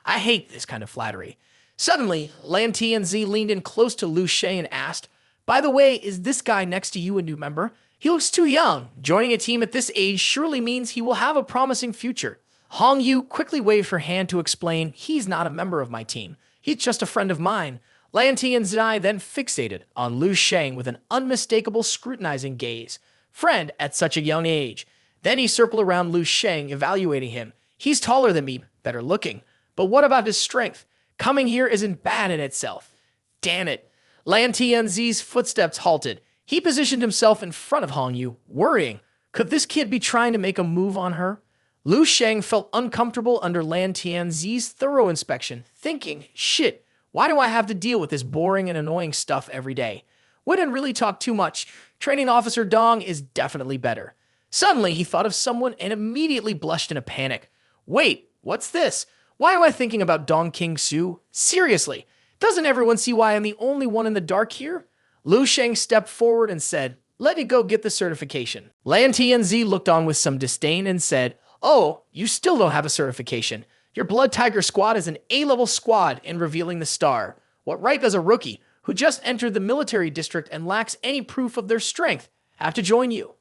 I hate this kind of flattery. Suddenly, Lan Tianzi leaned in close to Lu Sheng and asked, by the way, is this guy next to you a new member? He looks too young. Joining a team at this age surely means he will have a promising future. Hong Yu quickly waved her hand to explain, he's not a member of my team. He's just a friend of mine. Lan Tianzi then fixated on Lu Sheng with an unmistakable scrutinizing gaze. Friend at such a young age. Then he circled around Lu Sheng, evaluating him. He's taller than me, better looking. But what about his strength? Coming here isn't bad in itself. Damn it. Lan Tianzi's footsteps halted. He positioned himself in front of Hong Yu, worrying. Could this kid be trying to make a move on her? Lu Sheng felt uncomfortable under Lan Tianzi's thorough inspection, thinking, shit, why do I have to deal with this boring and annoying stuff every day? Wouldn't really talk too much. Training Officer Dong is definitely better. Suddenly, he thought of someone and immediately blushed in a panic. Wait, what's this? Why am I thinking about Dong King Su? Seriously, doesn't everyone see why I'm the only one in the dark here? Lu Sheng stepped forward and said, let me go get the certification. Lan Tianzi looked on with some disdain and said, oh, you still don't have a certification. Your Blood Tiger squad is an A-level squad in revealing the star. What right does a rookie, who just entered the military district and lacks any proof of their strength, have to join you?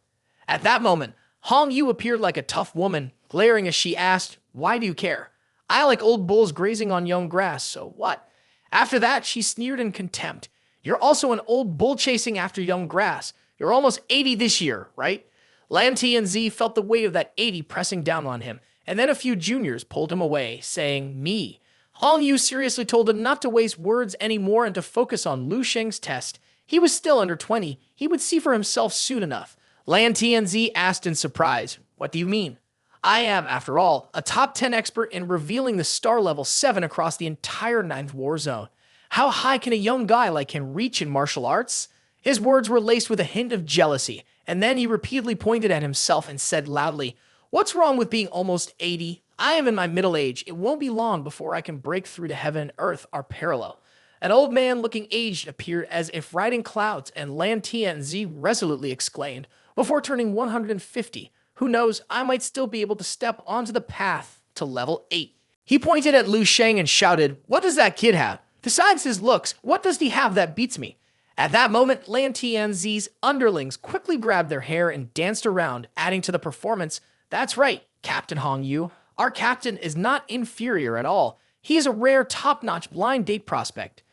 At that moment, Hong Yu appeared like a tough woman, glaring as she asked, why do you care? I like old bulls grazing on young grass, so what? After that, she sneered in contempt. You're also an old bull chasing after young grass. You're almost 80 this year, right? Lan Tianzi felt the weight of that 80 pressing down on him, and then a few juniors pulled him away, saying, me. Hong Yu seriously told him not to waste words anymore and to focus on Lu Sheng's test. He was still under 20. He would see for himself soon enough. Lan Tianzi asked in surprise, what do you mean? I am, after all, a top 10 expert in revealing the star level 7 across the entire 9th war zone. How high can a young guy like him reach in martial arts? His words were laced with a hint of jealousy, and then he repeatedly pointed at himself and said loudly, what's wrong with being almost 80? I am in my middle age. It won't be long before I can break through to heaven and earth are parallel. An old man looking aged appeared as if riding clouds, and Lan Tianzi resolutely exclaimed, before turning 150, who knows, I might still be able to step onto the path to level 8. He pointed at Lu Sheng and shouted, what does that kid have? Besides his looks, what does he have that beats me? At that moment, Lan Tianzi's underlings quickly grabbed their hair and danced around, adding to the performance, that's right, Captain Hong Yu. Our captain is not inferior at all. He is a rare top-notch blind date prospect.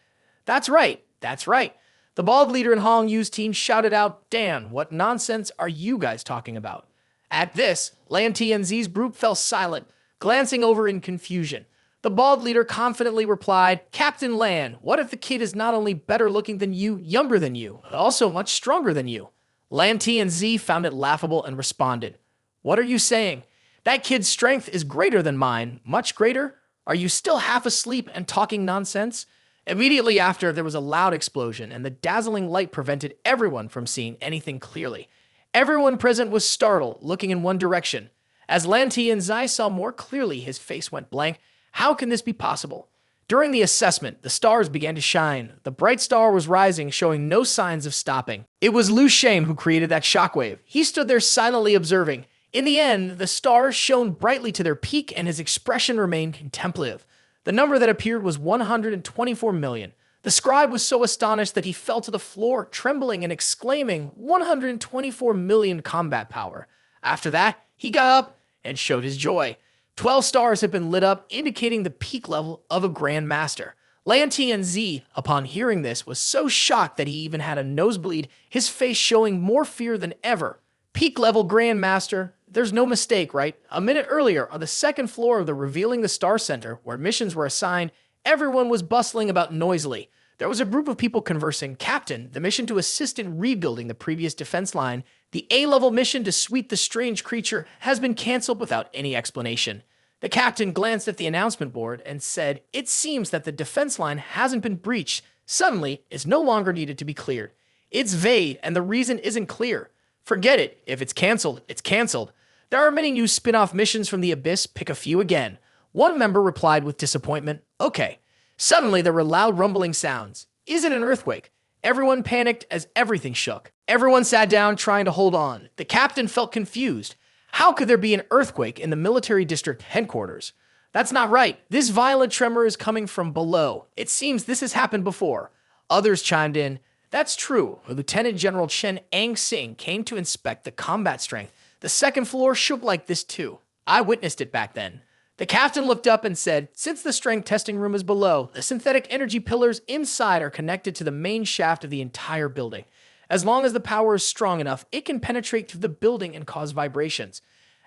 That's right, that's right. The bald leader in Hong Yu's team shouted out, Dan, what nonsense are you guys talking about? At this, Lan Tianzi's group fell silent, glancing over in confusion. The bald leader confidently replied, Captain Lan, what if the kid is not only better looking than you, younger than you, but also much stronger than you? Lan Tianzi found it laughable and responded, what are you saying? That kid's strength is greater than mine, much greater? Are you still half asleep and talking nonsense? Immediately after, there was a loud explosion, and the dazzling light prevented everyone from seeing anything clearly. Everyone present was startled, looking in one direction. As Lan Tianzi saw more clearly, his face went blank. How can this be possible? During the assessment, the stars began to shine. The bright star was rising, showing no signs of stopping. It was Lu Sheng who created that shockwave. He stood there silently observing. In the end, the stars shone brightly to their peak, and his expression remained contemplative. The number that appeared was 124 million. The scribe was so astonished that he fell to the floor, trembling and exclaiming, 124 million combat power. After that, he got up and showed his joy. 12 stars had been lit up, indicating the peak level of a Grand Master. Lan Tianzi, upon hearing this, was so shocked that he even had a nosebleed, his face showing more fear than ever. Peak level Grand Master, there's no mistake, right? A minute earlier, on the second floor of the Revealing the Star Center, where missions were assigned, everyone was bustling about noisily. There was a group of people conversing. Captain, the mission to assist in rebuilding the previous defense line, the A-level mission to sweep the strange creature, has been canceled without any explanation. The captain glanced at the announcement board and said, "It seems that the defense line hasn't been breached. Suddenly, it's no longer needed to be cleared. It's vague, and the reason isn't clear. Forget it. If it's canceled, it's canceled. There are many new spin-off missions from the Abyss. Pick a few again." One member replied with disappointment, "Okay." Suddenly, there were loud rumbling sounds. Is it an earthquake? Everyone panicked as everything shook. Everyone sat down trying to hold on. The captain felt confused. How could there be an earthquake in the military district headquarters? That's not right. This violent tremor is coming from below. It seems this has happened before. Others chimed in. That's true. Lieutenant General Chen Ang-sing came to inspect the combat strength. The second floor shook like this too. I witnessed it back then. The captain looked up and said, "Since the strength testing room is below, the synthetic energy pillars inside are connected to the main shaft of the entire building. As long as the power is strong enough, it can penetrate through the building and cause vibrations."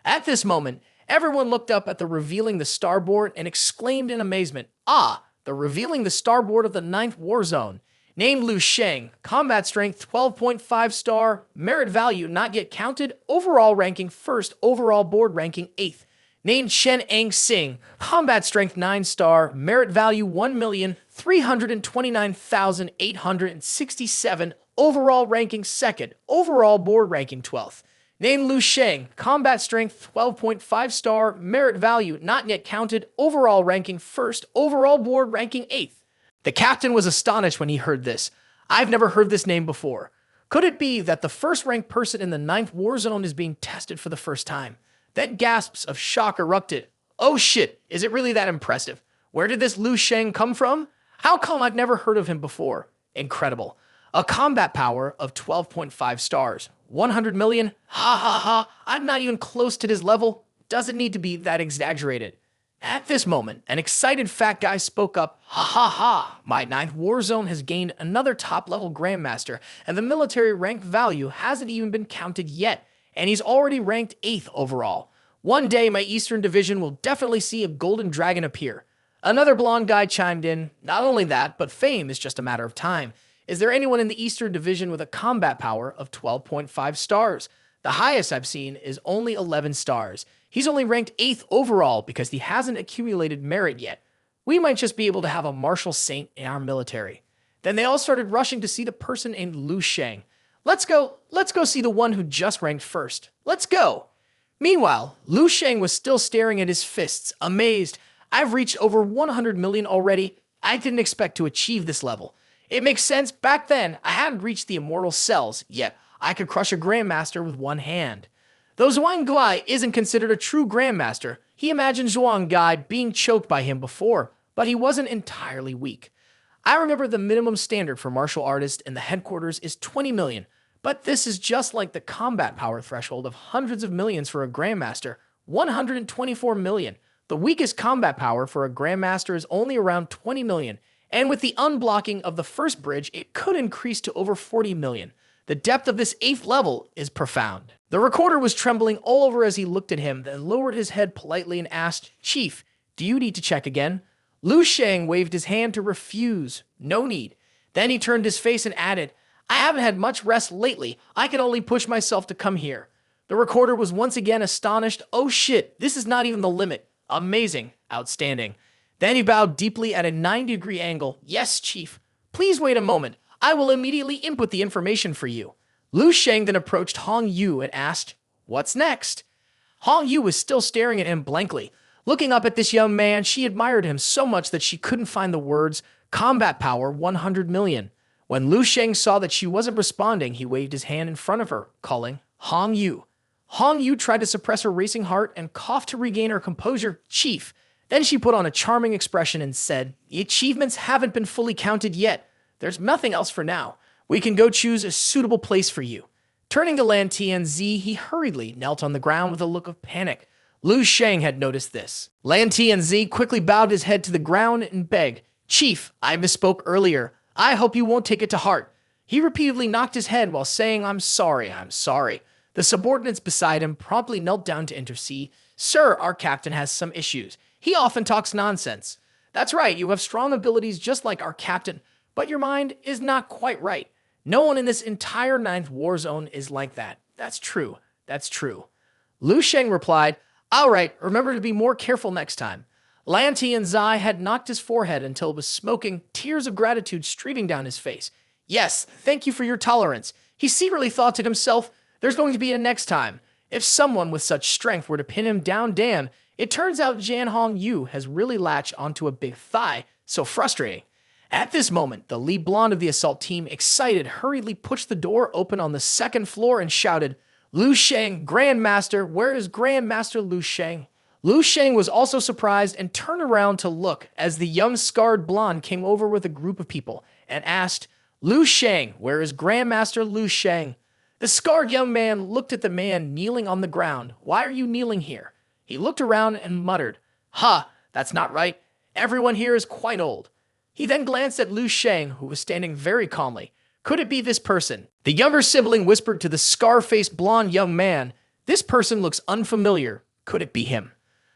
At this moment, everyone looked up at the revealing the starboard and exclaimed in amazement, "Ah, the revealing the starboard of the 9th War Zone. Named Lu Sheng, combat strength 12.5 star, merit value not yet counted, overall ranking 1st, overall board ranking 8th. Named Chen Ang-sing, combat strength 9 star, merit value 1,329,867, overall ranking 2nd, overall board ranking 12th. Named Lu Sheng, combat strength 12.5 star, merit value not yet counted, overall ranking 1st, overall board ranking 8th. The captain was astonished when he heard this. I've never heard this name before. Could it be that the first-ranked person in the 9th War Zone is being tested for the first time? Then gasps of shock erupted. Oh shit, is it really that impressive? Where did this Lu Sheng come from? How come I've never heard of him before? Incredible. A combat power of 12.5 stars. 100 million? Ha ha ha, I'm not even close to his level. Doesn't need to be that exaggerated. At this moment, an excited fat guy spoke up. Ha ha ha, my 9th War Zone has gained another top-level Grandmaster, and the military rank value hasn't even been counted yet. And he's already ranked 8th overall. One day, my Eastern Division will definitely see a golden dragon appear. Another blonde guy chimed in. Not only that, but fame is just a matter of time. Is there anyone in the Eastern Division with a combat power of 12.5 stars? The highest I've seen is only 11 stars. He's only ranked 8th overall because he hasn't accumulated merit yet. We might just be able to have a martial saint in our military. Then they all started rushing to see the person named Lu Sheng. Let's go see the one who just ranked 1st. Let's go. Meanwhile, Lu Sheng was still staring at his fists, amazed. I've reached over 100 million already. I didn't expect to achieve this level. It makes sense, back then, I hadn't reached the immortal cells, yet I could crush a Grandmaster with one hand. Though Zhuang Guai isn't considered a true Grandmaster, he imagined Zhuang Guai being choked by him before, but he wasn't entirely weak. I remember the minimum standard for martial artists in the headquarters is 20 million, but this is just like the combat power threshold of hundreds of millions for a Grandmaster, 124 million. The weakest combat power for a Grandmaster is only around 20 million, and with the unblocking of the first bridge, it could increase to over 40 million. The depth of this 8th level is profound. The recorder was trembling all over as he looked at him, then lowered his head politely and asked, "Chief, do you need to check again?" Lu Sheng waved his hand to refuse. No need. Then he turned his face and added, "I haven't had much rest lately. I can only push myself to come here." The recorder was once again astonished. Oh shit, this is not even the limit. Amazing. Outstanding. Then he bowed deeply at a 90-degree angle. "Yes, Chief. Please wait a moment. I will immediately input the information for you." Lu Sheng then approached Hong Yu and asked, "What's next?" Hong Yu was still staring at him blankly. Looking up at this young man, she admired him so much that she couldn't find the words, "Combat power 100 million." When Lu Sheng saw that she wasn't responding, he waved his hand in front of her, calling, "Hong Yu." Hong Yu tried to suppress her racing heart and coughed to regain her composure. "Chief." Then she put on a charming expression and said, "The achievements haven't been fully counted yet. There's nothing else for now. We can go choose a suitable place for you." Turning to Lan Tianzi, he hurriedly knelt on the ground with a look of panic. Lu Sheng had noticed this. Lan Tianzi quickly bowed his head to the ground and begged, "Chief, I misspoke earlier. I hope you won't take it to heart." He repeatedly knocked his head while saying, I'm sorry. The subordinates beside him promptly knelt down to intercede. "Sir, our captain has some issues. He often talks nonsense." "That's right, you have strong abilities just like our captain. But your mind is not quite right. No one in this entire ninth war zone is like that. That's true. That's true. Lu Sheng replied, all right, remember to be more careful next time. Lan Tianzai had knocked his forehead until it was smoking, tears of gratitude streaming down his face. Yes, thank you for your tolerance. He secretly thought to himself, there's going to be a next time. If someone with such strength were to pin him down, damn, it turns out Jan Hong Yu has really latched onto a big thigh. So frustrating. At this moment, the lead blonde of the assault team, excited, hurriedly pushed the door open on the second floor and shouted, Lu Sheng, Grandmaster, where is Grandmaster Lu Sheng? Lu Sheng was also surprised and turned around to look as the young scarred blonde came over with a group of people and asked, Lu Sheng, where is Grandmaster Lu Sheng? The scarred young man looked at the man kneeling on the ground. Why are you kneeling here? He looked around and muttered, Ha, that's not right. Everyone here is quite old. He then glanced at Lu Sheng, who was standing very calmly. Could it be this person? The younger sibling whispered to the scar-faced blonde young man, This person looks unfamiliar. Could it be him?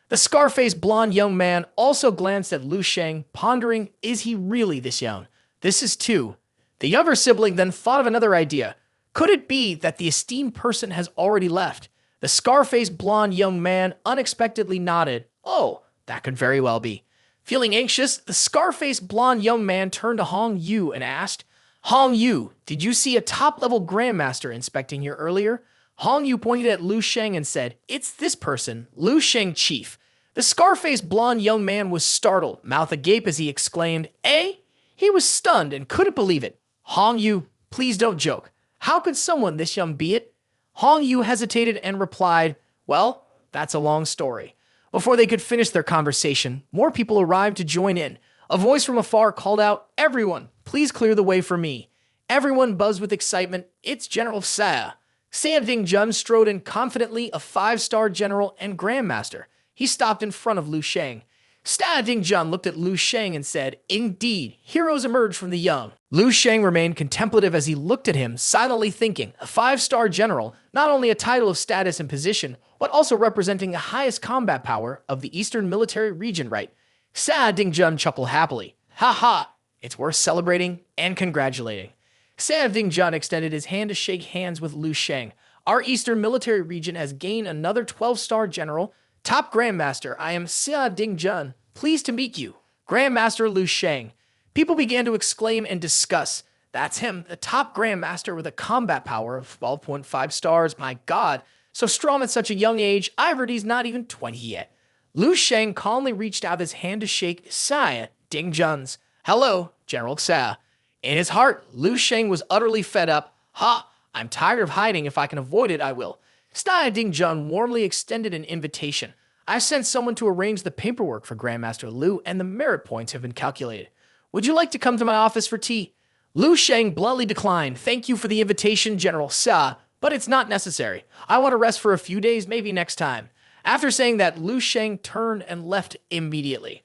The scar-faced blonde young man also glanced at Lu Sheng, pondering, is he really this young? This is two. The younger sibling then thought of another idea. Could it be that the esteemed person has already left? The scar-faced blonde young man unexpectedly nodded. Oh, that could very well be. Feeling anxious, the scar-faced blonde young man turned to Hong Yu and asked, Hong Yu, did you see a top-level grandmaster inspecting here earlier? Hong Yu pointed at Lu Sheng and said, It's this person, Lu Sheng Chief. The scar-faced blonde young man was startled, mouth agape as he exclaimed, Eh? He was stunned and couldn't believe it. Hong Yu, please don't joke. How could someone this young be it? Hong Yu hesitated and replied, Well, that's a long story. Before they could finish their conversation, more people arrived to join in. A voice from afar called out, Everyone, please clear the way for me. Everyone buzzed with excitement. It's General Saya. Sam Ding-jun strode in confidently, a 5-star general and grandmaster. He stopped in front of Lu Sheng. Sta Ding-jun looked at Lu Sheng and said, Indeed, heroes emerge from the young. Lu Sheng remained contemplative as he looked at him, silently thinking, a 5-star general, not only a title of status and position, but also representing the highest combat power of the Eastern Military Region, right? Sta Ding-jun chuckled happily. Ha ha, it's worth celebrating and congratulating. Sta Ding-jun extended his hand to shake hands with Lu Sheng. Our Eastern Military Region has gained another 12-star general. Top Grandmaster, I am Sta Ding-jun. Pleased to meet you. Grandmaster Lu Sheng. People began to exclaim and discuss. That's him, the top Grandmaster with a combat power of 12.5 stars. My God, so strong at such a young age. I've heard he's not even 20 yet. Lu Sheng calmly reached out his hand to shake Sta Ding-jun's. Hello, General Sta. In his heart, Lu Sheng was utterly fed up. Ha! I'm tired of hiding. If I can avoid it, I will. Sta Ding-jun warmly extended an invitation. I sent someone to arrange the paperwork for Grandmaster Lu, and the merit points have been calculated. Would you like to come to my office for tea? Lu Sheng bluntly declined. Thank you for the invitation, General Sta, but it's not necessary. I want to rest for a few days, maybe next time. After saying that, Lu Sheng turned and left immediately.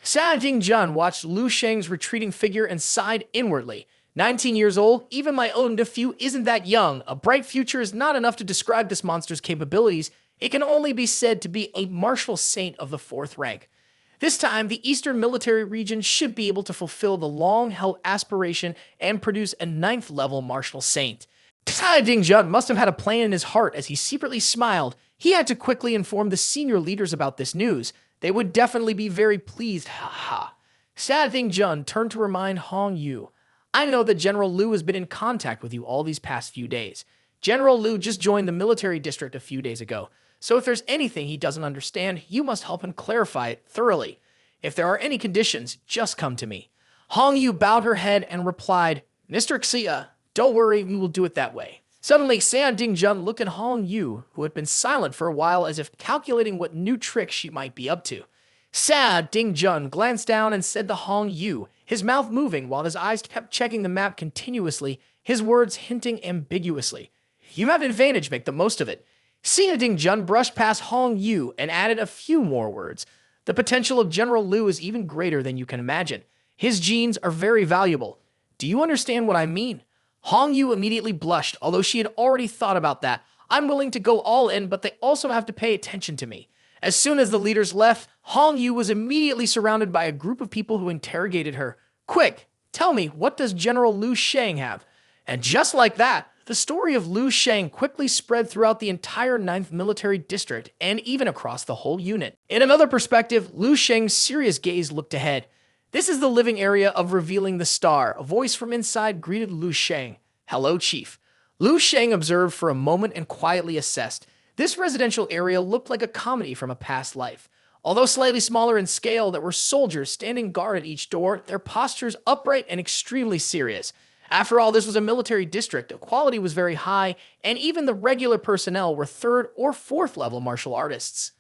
Sta Ding-jun watched Lu Sheng's retreating figure and sighed inwardly. 19 years old, even my own nephew isn't that young. A bright future is not enough to describe this monster's capabilities. It can only be said to be a martial saint of the 4th rank. This time, the Eastern Military Region should be able to fulfill the long-held aspiration and produce a 9th-level martial saint. Sta Ding-jun must have had a plan in his heart as he secretly smiled. He had to quickly inform the senior leaders about this news. They would definitely be very pleased. Ha ha. Sta Ding-jun turned to remind Hong Yu. I know that General Lu has been in contact with you all these past few days. General Lu just joined the military district a few days ago. So if there's anything he doesn't understand, you must help him clarify it thoroughly. If there are any conditions, just come to me. Hong Yu bowed her head and replied, Mr. Xia, don't worry, we will do it that way. Suddenly, Sta Ding-jun looked at Hong Yu, who had been silent for a while as if calculating what new trick she might be up to. Sta Ding-jun glanced down and said to Hong Yu, his mouth moving while his eyes kept checking the map continuously, his words hinting ambiguously. You have an advantage, make the most of it. Sta Ding-jun brushed past Hong Yu and added a few more words. The potential of General Lu is even greater than you can imagine. His genes are very valuable. Do you understand what I mean? Hong Yu immediately blushed, although she had already thought about that. I'm willing to go all in, but they also have to pay attention to me. As soon as the leaders left, Hong Yu was immediately surrounded by a group of people who interrogated her. Quick, Tell me, what does General Lu Sheng have? And just like that, the story of Lu Sheng quickly spread throughout the entire 9th Military District and even across the whole unit. In another perspective, Lu Sheng's serious gaze looked ahead. This is the living area of Revealing the Star. A voice from inside greeted Lu Sheng. Hello, Chief. Lu Sheng observed for a moment and quietly assessed. This residential area looked like a comedy from a past life. Although slightly smaller in scale, there were soldiers standing guard at each door, their postures upright and extremely serious. After all, this was a military district, the quality was very high, and even the regular personnel were 3rd or 4th level martial artists.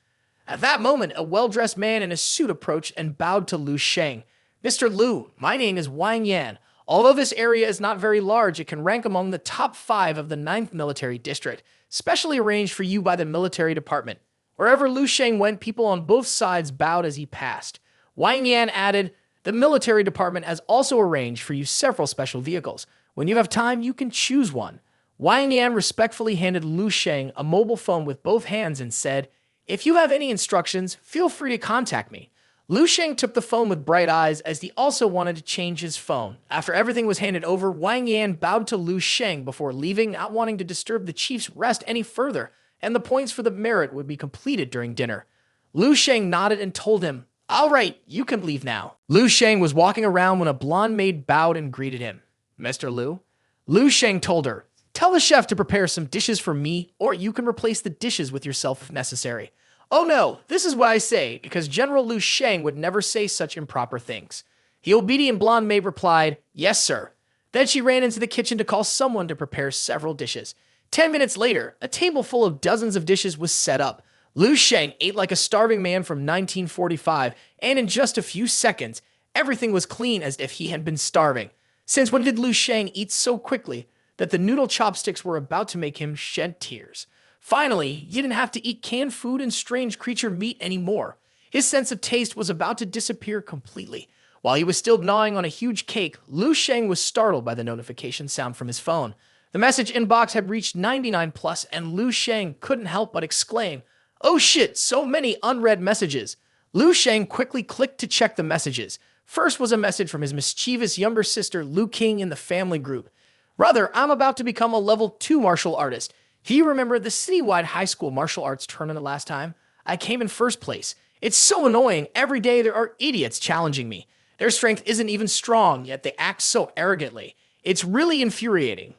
At that moment, a well-dressed man in a suit approached and bowed to Lu Sheng. Mr. Lu, my name is Wang Yan. Although this area is not very large, it can rank among the top 5 of the 9th Military District, specially arranged for you by the military department. Wherever Lu Sheng went, people on both sides bowed as he passed. Wang Yan added, the military department has also arranged for you several special vehicles. When you have time, you can choose one. Wang Yan respectfully handed Lu Sheng a mobile phone with both hands and said, if you have any instructions, feel free to contact me. Lu Sheng took the phone with bright eyes as he also wanted to change his phone. After everything was handed over, Wang Yan bowed to Lu Sheng before leaving, not wanting to disturb the chief's rest any further, and the points for the merit would be completed during dinner. Lu Sheng nodded and told him, all right, you can leave now. Lu Sheng was walking around when a blonde maid bowed and greeted him. Mr. Lu? Lu Sheng told her, tell the chef to prepare some dishes for me, or you can replace the dishes with yourself if necessary. Oh no, this is what I say, because General Lu Sheng would never say such improper things. The obedient blonde maid replied, yes, sir. Then she ran into the kitchen to call someone to prepare several dishes. 10 minutes later, a table full of dozens of dishes was set up. Lu Sheng ate like a starving man from 1945, and in just a few seconds, everything was clean as if he had been starving. Since when did Lu Sheng eat so quickly that the noodle chopsticks were about to make him shed tears? Finally, he didn't have to eat canned food and strange creature meat anymore. His sense of taste was about to disappear completely. While he was still gnawing on a huge cake, Lu Sheng was startled by the notification sound from his phone. The message inbox had reached 99 plus, and Lu Sheng couldn't help but exclaim, oh shit, so many unread messages. Lu Sheng quickly clicked to check the messages. First was a message from his mischievous younger sister Lu King in the family group. Brother, I'm about to become a level 2 martial artist. Do you remember the citywide high school martial arts tournament last time? I came in first place. It's so annoying. Every day there are idiots challenging me. Their strength isn't even strong, yet they act so arrogantly. It's really infuriating.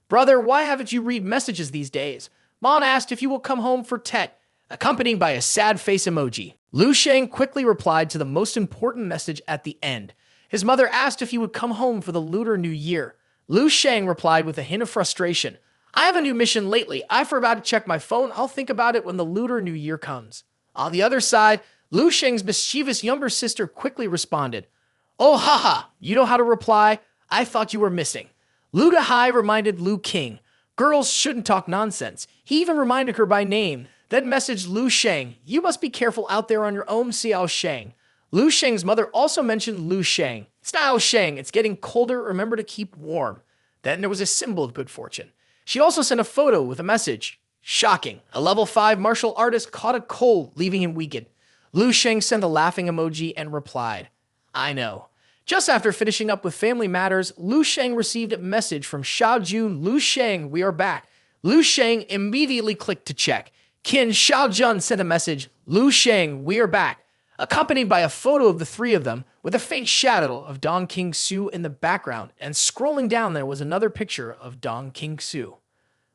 Brother, why haven't you read messages these days? Mom asked if you will come home for Tet, accompanied by a sad face emoji. Lu Sheng quickly replied to the most important message at the end. His mother asked if he would come home for the Lunar New Year. Lu Sheng replied with a hint of frustration. I have a new mission lately. I forgot to check my phone. I'll think about it when the Lunar New Year comes. On the other side, Lu Sheng's mischievous younger sister quickly responded. Oh, haha, you know how to reply? I thought you were missing. Lu Dahai reminded Lu King. Girls shouldn't talk nonsense. He even reminded her by name, then messaged Lu Sheng. You must be careful out there on your own, Xiao Sheng. Lu Sheng's mother also mentioned Lu Sheng. Xiao Sheng, it's getting colder. Remember to keep warm. Then there was a symbol of good fortune. She also sent a photo with a message. Shocking. A level 5 martial artist caught a cold, leaving him weakened. Lu Sheng sent a laughing emoji and replied, I know. Just after finishing up with family matters, Lu Sheng received a message from Xiaojun. Lu Sheng, we are back. Lu Sheng immediately clicked to check. Qin Xiaojun sent a message. Lu Sheng, we are back. Accompanied by a photo of the three of them, with a faint shadow of Dong Qingsu in the background, and scrolling down there was another picture of Dong Qingsu.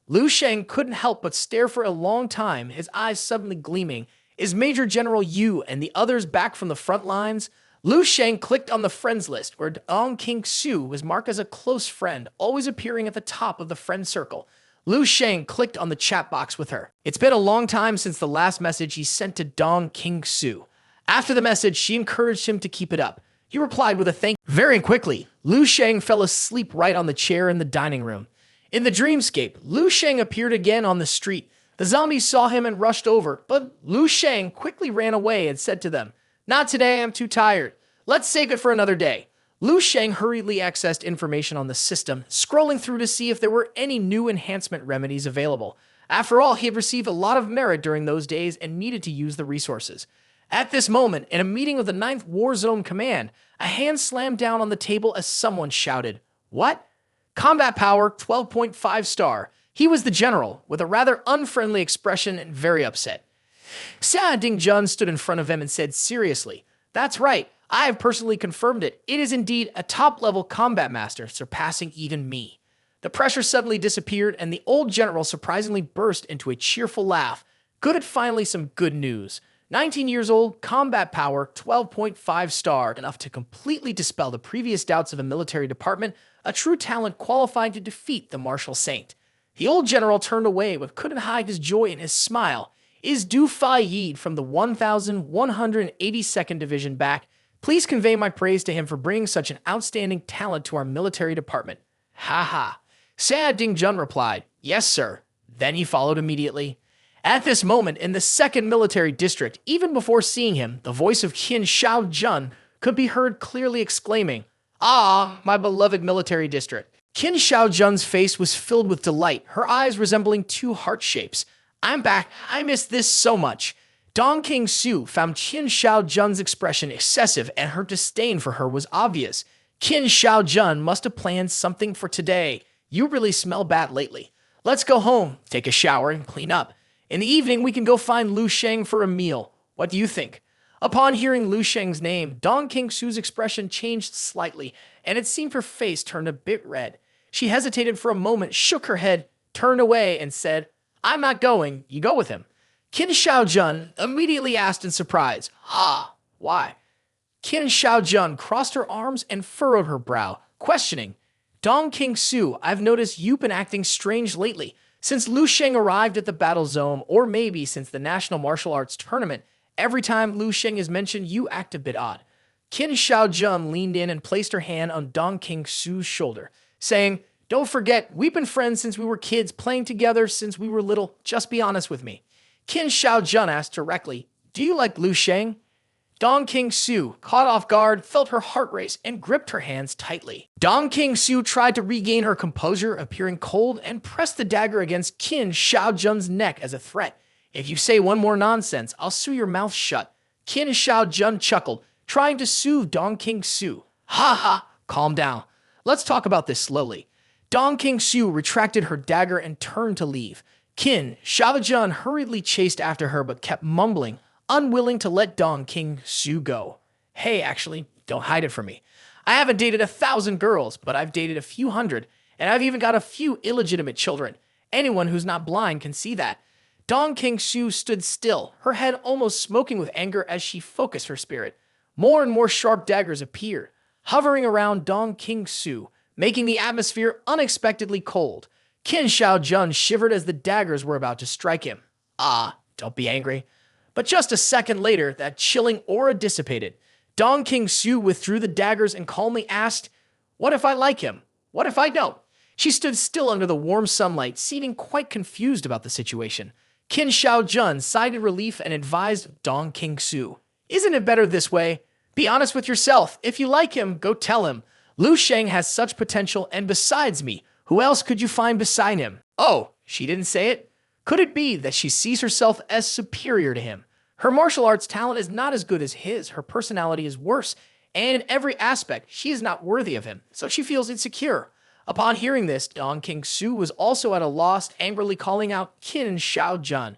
Lu Sheng couldn't help but stare for a long time, his eyes suddenly gleaming. Is Major General Yu and the others back from the front lines? Lu Sheng clicked on the friends list, where Dong Qingsu was marked as a close friend, always appearing at the top of the friend circle. Lu Sheng clicked on the chat box with her. It's been a long time since the last message he sent to Dong Qingsu. After the message, she encouraged him to keep it up. He replied with a thank you. Very quickly, Lu Sheng fell asleep right on the chair in the dining room. In the dreamscape, Lu Sheng appeared again on the street. The zombies saw him and rushed over, but Lu Sheng quickly ran away and said to them, Not today, I'm too tired. Let's save it for another day. Lu Sheng hurriedly accessed information on the system, scrolling through to see if there were any new enhancement remedies available. After all, he had received a lot of merit during those days and needed to use the resources. At this moment, in a meeting of the 9th War Zone Command, a hand slammed down on the table as someone shouted, "What?" Combat power, 12.5 star. He was the general, with a rather unfriendly expression and very upset. Shattering stood in front of him and said seriously, "That's right, I have personally confirmed it. It is indeed a top-level combat master, surpassing even me." The pressure suddenly disappeared, and the old general surprisingly burst into a cheerful laugh. Good at finally some good news. 19 years old, combat power, 12.5 star, enough to completely dispel the previous doubts of a military department, a true talent qualified to defeat the martial saint. The old general turned away but couldn't hide his joy in his smile. "Is Du Fa Yid from the 1182nd Division back? Please convey my praise to him for bringing such an outstanding talent to our military department." "Ha ha." Shattering replied, "Yes, sir." Then he followed immediately. At this moment, in the 2nd Military District, even before seeing him, the voice of Qin Shaojun could be heard clearly exclaiming, "Ah, my beloved military district." Qin Shaojun's face was filled with delight, her eyes resembling two heart shapes. "I'm back. I missed this so much." Dong King-su found Qin Shaojun's expression excessive, and her disdain for her was obvious. Qin Shaojun must have planned something for today. "You really smell bad lately. Let's go home, take a shower, and clean up. In the evening, we can go find Lu Sheng for a meal. What do you think?" Upon hearing Lu Sheng's name, Dong King-su's expression changed slightly, and it seemed her face turned a bit red. She hesitated for a moment, shook her head, turned away, and said, "I'm not going. You go with him." Qin Shaojun immediately asked in surprise, "Ah, why?" Qin Shaojun crossed her arms and furrowed her brow, questioning, "Dong King-su, I've noticed you've been acting strange lately. Since Lu Sheng arrived at the battle zone, or maybe since the National Martial Arts Tournament, every time Lu Sheng is mentioned, you act a bit odd." Qin Shaojun leaned in and placed her hand on Dong King-su's shoulder, saying, "Don't forget, we've been friends since we were kids, playing together since we were little. Just be honest with me." Qin Shaojun asked directly, "Do you like Lu Sheng?" Dong King-su, caught off guard, felt her heart race and gripped her hands tightly. Dong King-su tried to regain her composure, appearing cold, and pressed the dagger against Qin Shaojun's neck as a threat. "If you say one more nonsense, I'll sew your mouth shut." Qin Shaojun chuckled, trying to soothe Dong King-su. "Ha ha, calm down. Let's talk about this slowly." Dong King-su retracted her dagger and turned to leave. Qin Shaojun hurriedly chased after her but kept mumbling, unwilling to let Dong King-su go. "Hey, actually, don't hide it from me. I haven't dated 1,000 girls, but I've dated a few hundred, and I've even got a few illegitimate children. Anyone who's not blind can see that." Dong King-su stood still, her head almost smoking with anger as she focused her spirit. More and more sharp daggers appeared, hovering around Dong King-su, making the atmosphere unexpectedly cold. Qin Shaojun shivered as the daggers were about to strike him. "Ah, don't be angry." But just a second later, that chilling aura dissipated. Dong King-su withdrew the daggers and calmly asked, "What if I like him? What if I don't?" She stood still under the warm sunlight, seeming quite confused about the situation. Qin Shaojun sighed in relief and advised Dong King-su, "Isn't it better this way? Be honest with yourself. If you like him, go tell him. Lu Sheng has such potential, and besides me, who else could you find beside him?" Oh, she didn't say it? Could it be that she sees herself as superior to him? Her martial arts talent is not as good as his, her personality is worse, and in every aspect, she is not worthy of him, so she feels insecure. Upon hearing this, Dong King-su was also at a loss, angrily calling out Qin Shaojun.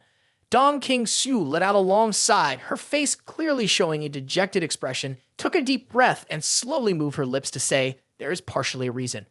Dong King-su let out a long sigh, her face clearly showing a dejected expression, took a deep breath, and slowly moved her lips to say, "There is partially a reason."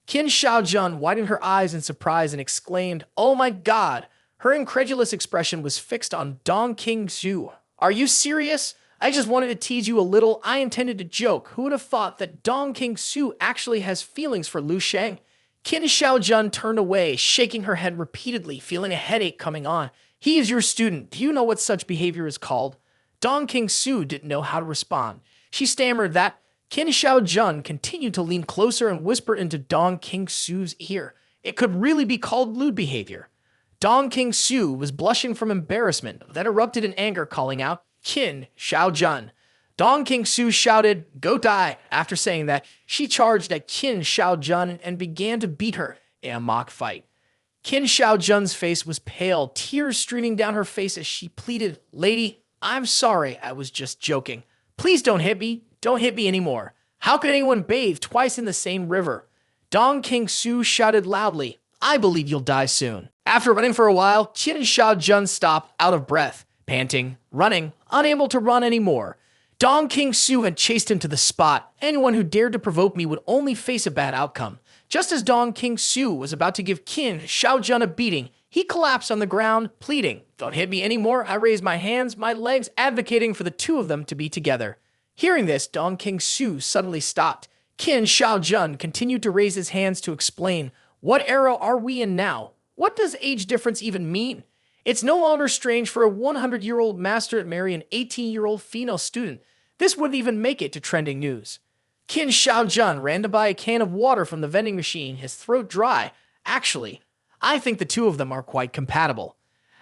Qin Shaojun widened her eyes in surprise and exclaimed, "Oh my god!" Her incredulous expression was fixed on Dong King-su. "Are you serious? I just wanted to tease you a little. I intended to joke. Who would have thought that Dong King-su actually has feelings for Lu Sheng?" Qin Shaojun turned away, shaking her head repeatedly, feeling a headache coming on. "He is your student. Do you know what such behavior is called?" Dong King-su didn't know how to respond. She stammered that. Qin Shaojun continued to lean closer and whisper into Dong King-su's ear. It could really be called lewd behavior. Dong King-su was blushing from embarrassment, then erupted in anger, calling out, "Qin Shaojun." Dong King-su shouted, "Go die." After saying that, she charged at Qin Shaojun and began to beat her in a mock fight. Qin Shaojun's face was pale, tears streaming down her face as she pleaded, "Lady, I'm sorry, I was just joking. Please don't hit me. Don't hit me anymore. How could anyone bathe twice in the same river? Dong King Su shouted loudly, I believe you'll die soon. After running for a while, Qin Shaojun stopped, out of breath, panting, running, unable to run anymore. Dong King Su had chased him to the spot. Anyone who dared to provoke me would only face a bad outcome. Just as Dong King Su was about to give Qin Shaojun a beating, he collapsed on the ground, pleading, Don't hit me anymore. I raised my hands, my legs, advocating for the two of them to be together. Hearing this, Dong King Su suddenly stopped. Qin Shaojun continued to raise his hands to explain, What era are we in now? What does age difference even mean? It's no longer strange for a 100-year-old master to marry an 18-year-old female student. This wouldn't even make it to trending news. Qin Shaojun ran to buy a can of water from the vending machine, his throat dry. Actually, I think the two of them are quite compatible.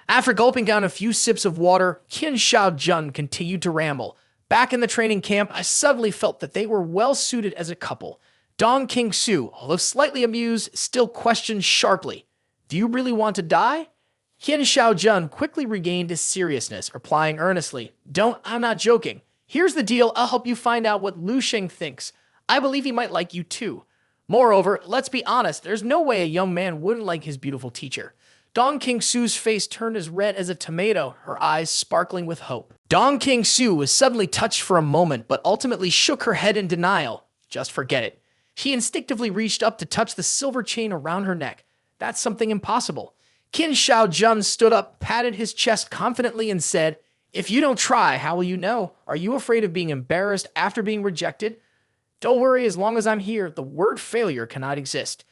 After gulping down a few sips of water, Qin Shaojun continued to ramble. Back in the training camp, I suddenly felt that they were well suited as a couple. Dong King Su, although slightly amused, still questioned sharply, Do you really want to die? Qin Shaojun quickly regained his seriousness, replying earnestly, I'm not joking. Here's the deal, I'll help you find out what Lu Sheng thinks. I believe he might like you too. Moreover, let's be honest, there's no way a young man wouldn't like his beautiful teacher. Dong King Su's face turned as red as a tomato, her eyes sparkling with hope. Dong King Su was suddenly touched for a moment, but ultimately shook her head in denial. Just forget it. She instinctively reached up to touch the silver chain around her neck. That's something impossible. Qin Shaojun stood up, patted his chest confidently, and said, If you don't try, how will you know? Are you afraid of being embarrassed after being rejected? Don't worry, as long as I'm here, the word failure cannot exist.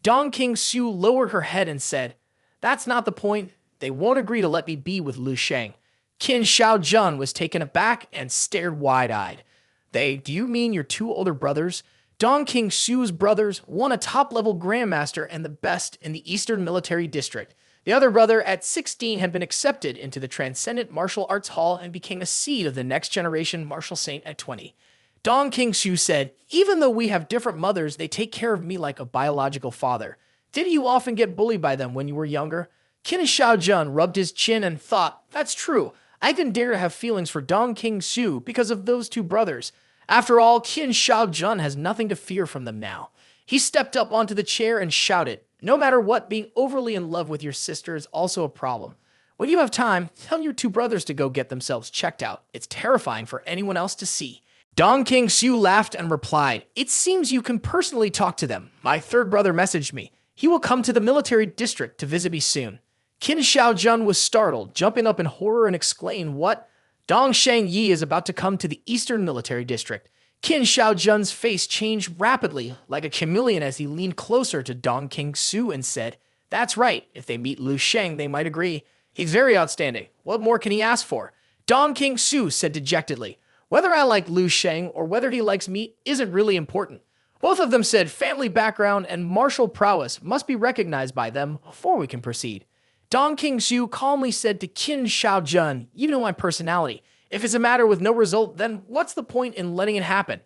Dong King Su lowered her head and said, That's not the point. They won't agree to let me be with Lu Sheng. Qin Shaojun was taken aback and stared wide-eyed. Do you mean your two older brothers? Dong King Su's brothers, one a top-level grandmaster and the best in the Eastern Military District. The other brother, at 16, had been accepted into the Transcendent Martial Arts Hall and became a seed of the next generation martial saint at 20. Dong King Su said, Even though we have different mothers, they take care of me like a biological father. Did you often get bullied by them when you were younger? Qin Shaojun rubbed his chin and thought, That's true. I didn't dare to have feelings for Dong King Su because of those two brothers. After all, Qin Shaojun has nothing to fear from them now. He stepped up onto the chair and shouted, No matter what, being overly in love with your sister is also a problem. When you have time, tell your two brothers to go get themselves checked out. It's terrifying for anyone else to see. Dong King Su laughed and replied, It seems you can personally talk to them. My third brother messaged me. He will come to the military district to visit me soon. Qin Shaojun was startled, jumping up in horror and exclaimed, What? Dong Sheng Yi is about to come to the Eastern Military District. Qin Shaojun's face changed rapidly, like a chameleon as he leaned closer to Dong King Su and said, That's right. If they meet Lu Sheng, they might agree. He's very outstanding. What more can he ask for? Dong King Su said dejectedly, Whether I like Lu Sheng or whether he likes me isn't really important. Both of them said family background and martial prowess must be recognized by them before we can proceed. Dong King Su calmly said to Qin Shaojun, You know my personality. If it's a matter with no result, then what's the point in letting it happen?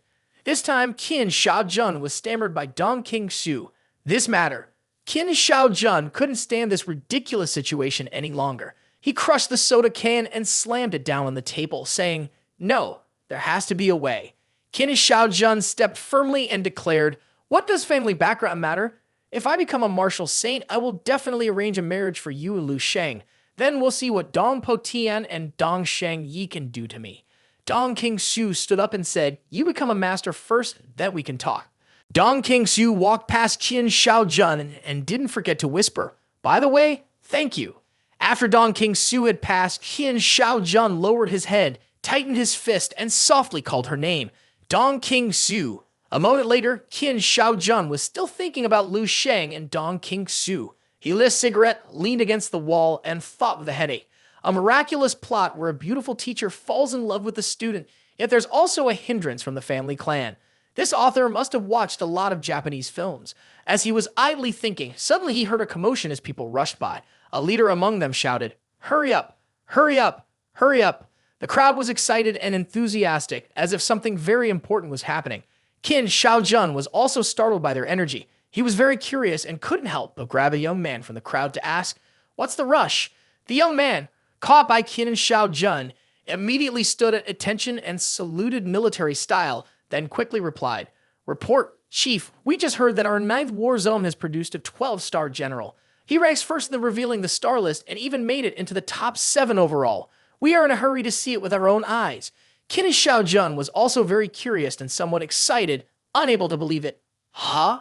This time, Qin Shaojun was stammered by Dong King Su. This matter. Qin Shaojun couldn't stand this ridiculous situation any longer. He crushed the soda can and slammed it down on the table, saying, No, there has to be a way. Qin Shaojun stepped firmly and declared, What does family background matter? If I become a martial saint, I will definitely arrange a marriage for you and Lu Sheng. Then we'll see what Dong Po Tian and Dong Sheng Yi can do to me. Dong King Su stood up and said, You become a master first, then we can talk. Dong King Su walked past Qin Shaojun and didn't forget to whisper, By the way, thank you. After Dong King Su had passed, Qin Shaojun lowered his head, tightened his fist, and softly called her name, Dong King Su. A moment later, Qin Shaojun was still thinking about Lu Sheng and Dong King Su. He lit a cigarette, leaned against the wall, and thought with a headache. A miraculous plot where a beautiful teacher falls in love with a student, yet there's also a hindrance from the family clan. This author must have watched a lot of Japanese films. As he was idly thinking, suddenly he heard a commotion as people rushed by. A leader among them shouted, Hurry up! Hurry up! Hurry up! The crowd was excited and enthusiastic, as if something very important was happening. Qin Shaojun was also startled by their energy. He was very curious and couldn't help but grab a young man from the crowd to ask, What's the rush? The young man, caught by Qin and Xiao Jun, immediately stood at attention and saluted military style, then quickly replied, "Report, Chief, we just heard that our 9th War Zone has produced a 12-star general. He ranks first in the revealing the star list and even made it into the top 7 overall. We are in a hurry to see it with our own eyes." Qin and Xiao Jun was also very curious and somewhat excited, unable to believe it. Huh?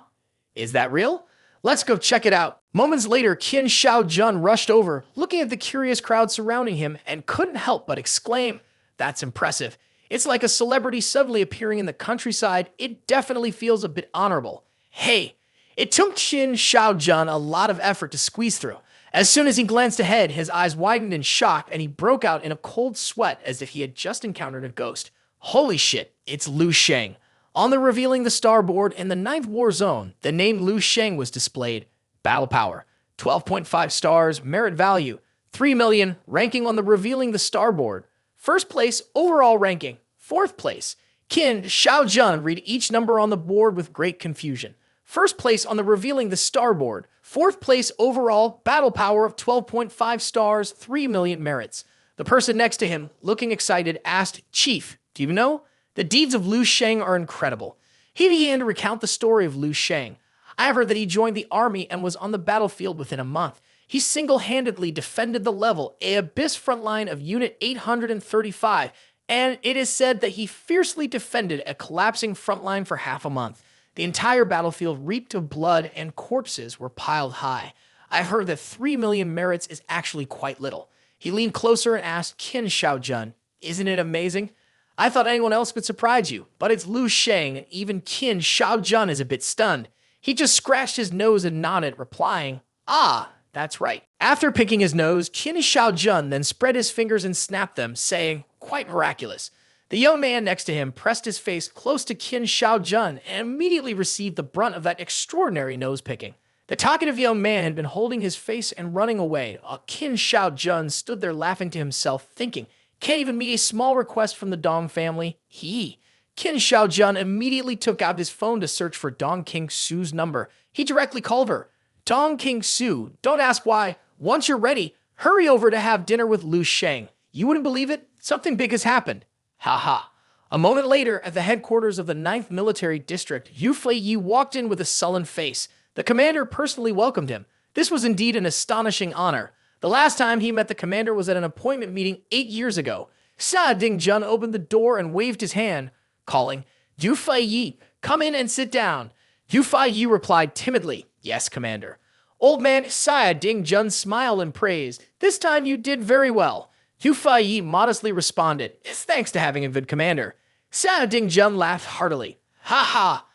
Is that real? Let's go check it out. Moments later, Qin Xiao Jun rushed over, looking at the curious crowd surrounding him, and couldn't help but exclaim, "That's impressive. It's like a celebrity suddenly appearing in the countryside. It definitely feels a bit honorable." Hey, it took Qin Xiao Jun a lot of effort to squeeze through. As soon as he glanced ahead, his eyes widened in shock and he broke out in a cold sweat as if he had just encountered a ghost. Holy shit, it's Lu Sheng. On the revealing the star board in the 9th War Zone, the name Lu Sheng was displayed. Battle power, 12.5 stars, merit value, 3 million, ranking on the revealing the star board. First place, overall ranking. 4th place. Qin Xiao Jun read each number on the board with great confusion. First place on the revealing the star board. 4th place overall, battle power of 12.5 stars, 3 million merits. The person next to him, looking excited, asked, "Chief, do you know? The deeds of Lu Sheng are incredible." He began to recount the story of Lu Sheng. "I have heard that he joined the army and was on the battlefield within a month. He single-handedly defended the level, a abyss frontline of Unit 835, and it is said that he fiercely defended a collapsing frontline for half a month. The entire battlefield reeked of blood and corpses were piled high. I've heard that 3 million merits is actually quite little." He leaned closer and asked Qin Xiao Jun, "Isn't it amazing? I thought anyone else could surprise you, but it's Lu Sheng, and even Qin Xiao Jun is a bit stunned. He just scratched his nose and nodded, replying, "Ah, that's right." After picking his nose, Qin Xiao Jun then spread his fingers and snapped them, saying, "Quite miraculous." The young man next to him pressed his face close to Qin Xiao Jun and immediately received the brunt of that extraordinary nose-picking. The talkative young man had been holding his face and running away, while Qin Xiao Jun stood there laughing to himself, thinking, "Can't even meet a small request from the Dong family." Qin Xiao Jun immediately took out his phone to search for Dong King Su's number. He directly called her. "Dong King Su, don't ask why. Once you're ready, hurry over to have dinner with Lu Sheng. You wouldn't believe it? Something big has happened." Haha. A moment later, at the headquarters of the 9th Military District, Yu Fei walked in with a sullen face. The commander personally welcomed him. This was indeed an astonishing honor. The last time he met the commander was at an appointment meeting 8 years ago. Shattering Jun opened the door and waved his hand, calling, "Yu Fei, come in and sit down." Yu Fei replied timidly, "Yes, commander." Old man Shattering Jun smiled and praised. "This time you did very well." Yu Fei modestly responded, "It's thanks to having a good commander." Shattering Jun laughed heartily. "Ha ha!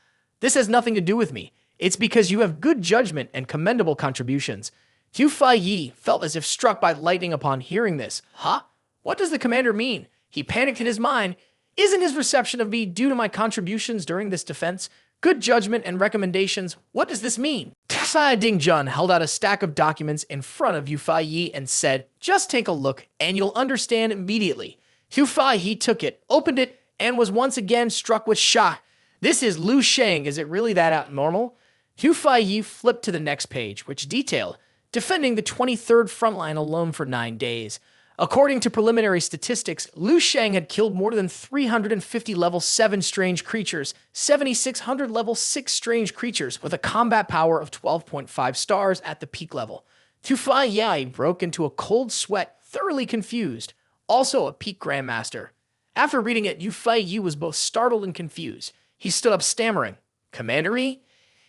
This has nothing to do with me. It's because you have good judgment and commendable contributions." Yu Fei felt as if struck by lightning upon hearing this. Huh? What does the commander mean? He panicked in his mind. Isn't his reception of me due to my contributions during this defense? Good judgment and recommendations. What does this mean? Shattering Jun held out a stack of documents in front of Yu Fei and said, "Just take a look and you'll understand immediately." Yu Fei took it, opened it, and was once again struck with shock. This is Lu Sheng. Is it really that abnormal? Yu Fei flipped to the next page, which detailed defending the 23rd frontline alone for 9 days. According to preliminary statistics, Lu Sheng had killed more than 350 level 7 strange creatures, 7,600 level 6 strange creatures with a combat power of 12.5 stars at the peak level. Yu Fei broke into a cold sweat, thoroughly confused, also a peak grandmaster. After reading it, Yu Fei was both startled and confused. He stood up stammering, "Commander-y?"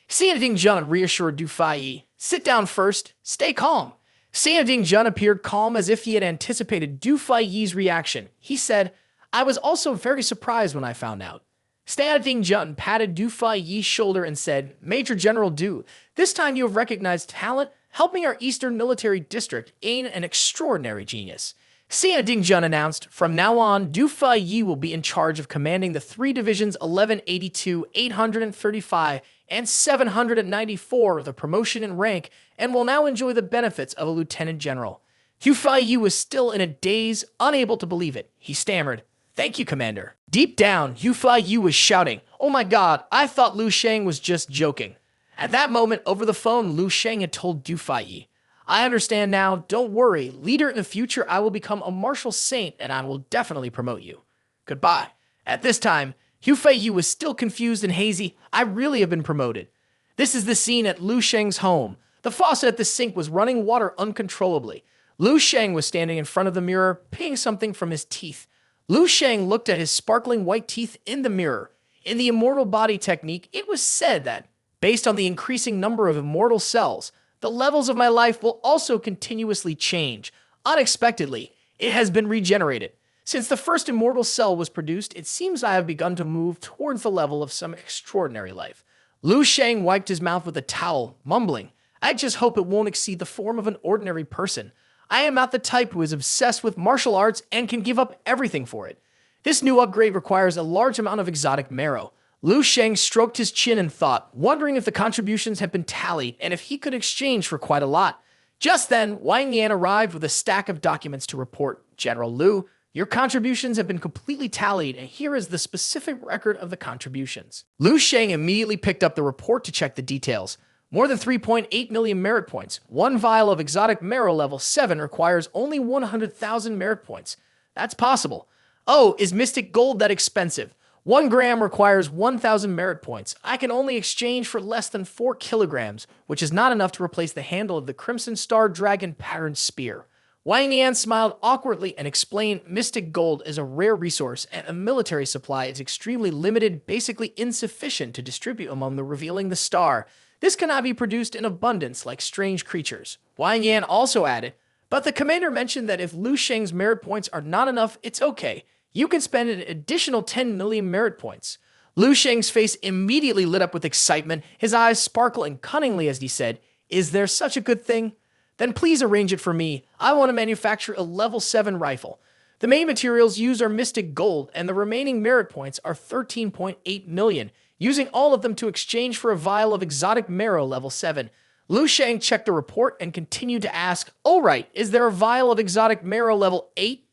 Shattering Jun reassured Yu Fei, "Sit down first, stay calm." Shattering Jun appeared calm as if he had anticipated Du Fei's reaction. He said, "I was also very surprised when I found out." Shattering Jun patted Du Fei's shoulder and said, "Major General Du, this time you have recognized talent, helping our Eastern Military District gain an extraordinary genius." Shattering Jun announced, "From now on, Du Fei will be in charge of commanding the 3 divisions 1182, 835, and 794 with a promotion in rank, and will now enjoy the benefits of a lieutenant general." Yu Fei was still in a daze, unable to believe it. He stammered, "Thank you, Commander." Deep down, Yu Fei was shouting, "Oh my god, I thought Lu Sheng was just joking." At that moment, over the phone, Lu Sheng had told Yu Fei, I understand now. Don't worry. Leader in the future, I will become a martial saint and I will definitely promote you. Goodbye. At this time, Hu Feiyu was still confused and hazy. I really have been promoted. This is the scene at Lu Sheng's home. The faucet at the sink was running water uncontrollably. Lu Sheng was standing in front of the mirror, picking something from his teeth. Lu Sheng looked at his sparkling white teeth in the mirror. In the immortal body technique, it was said that, based on the increasing number of immortal cells, the levels of my life will also continuously change. Unexpectedly, it has been regenerated. Since the first immortal cell was produced, it seems I have begun to move towards the level of some extraordinary life. Lu Sheng wiped his mouth with a towel, mumbling, I just hope it won't exceed the form of an ordinary person. I am not the type who is obsessed with martial arts and can give up everything for it. This new upgrade requires a large amount of exotic marrow. Lu Sheng stroked his chin and thought, wondering if the contributions had been tallied and if he could exchange for quite a lot. Just then, Wang Yan arrived with a stack of documents to report. General Lu, your contributions have been completely tallied, and here is the specific record of the contributions. Lu Sheng immediately picked up the report to check the details. More than 3.8 million merit points. One vial of exotic marrow level 7 requires only 100,000 merit points. That's possible. Oh, is mystic gold that expensive? 1 gram requires 1,000 merit points. I can only exchange for less than 4 kilograms, which is not enough to replace the handle of the Crimson Star Dragon patterned spear. Wang Yan smiled awkwardly and explained mystic gold is a rare resource and a military supply is extremely limited, basically insufficient to distribute among the revealing the star. This cannot be produced in abundance like strange creatures. Wang Yan also added, but the commander mentioned that if Lu Sheng's merit points are not enough, it's okay. You can spend an additional 10 million merit points. Lu Sheng's face immediately lit up with excitement, his eyes sparkling cunningly as he said, is there such a good thing? Then please arrange it for me. I want to manufacture a level 7 rifle. The main materials used are mystic gold, and the remaining merit points are 13.8 million, using all of them to exchange for a vial of exotic marrow level 7. Lu Sheng checked the report and continued to ask, all right, is there a vial of exotic marrow level 8?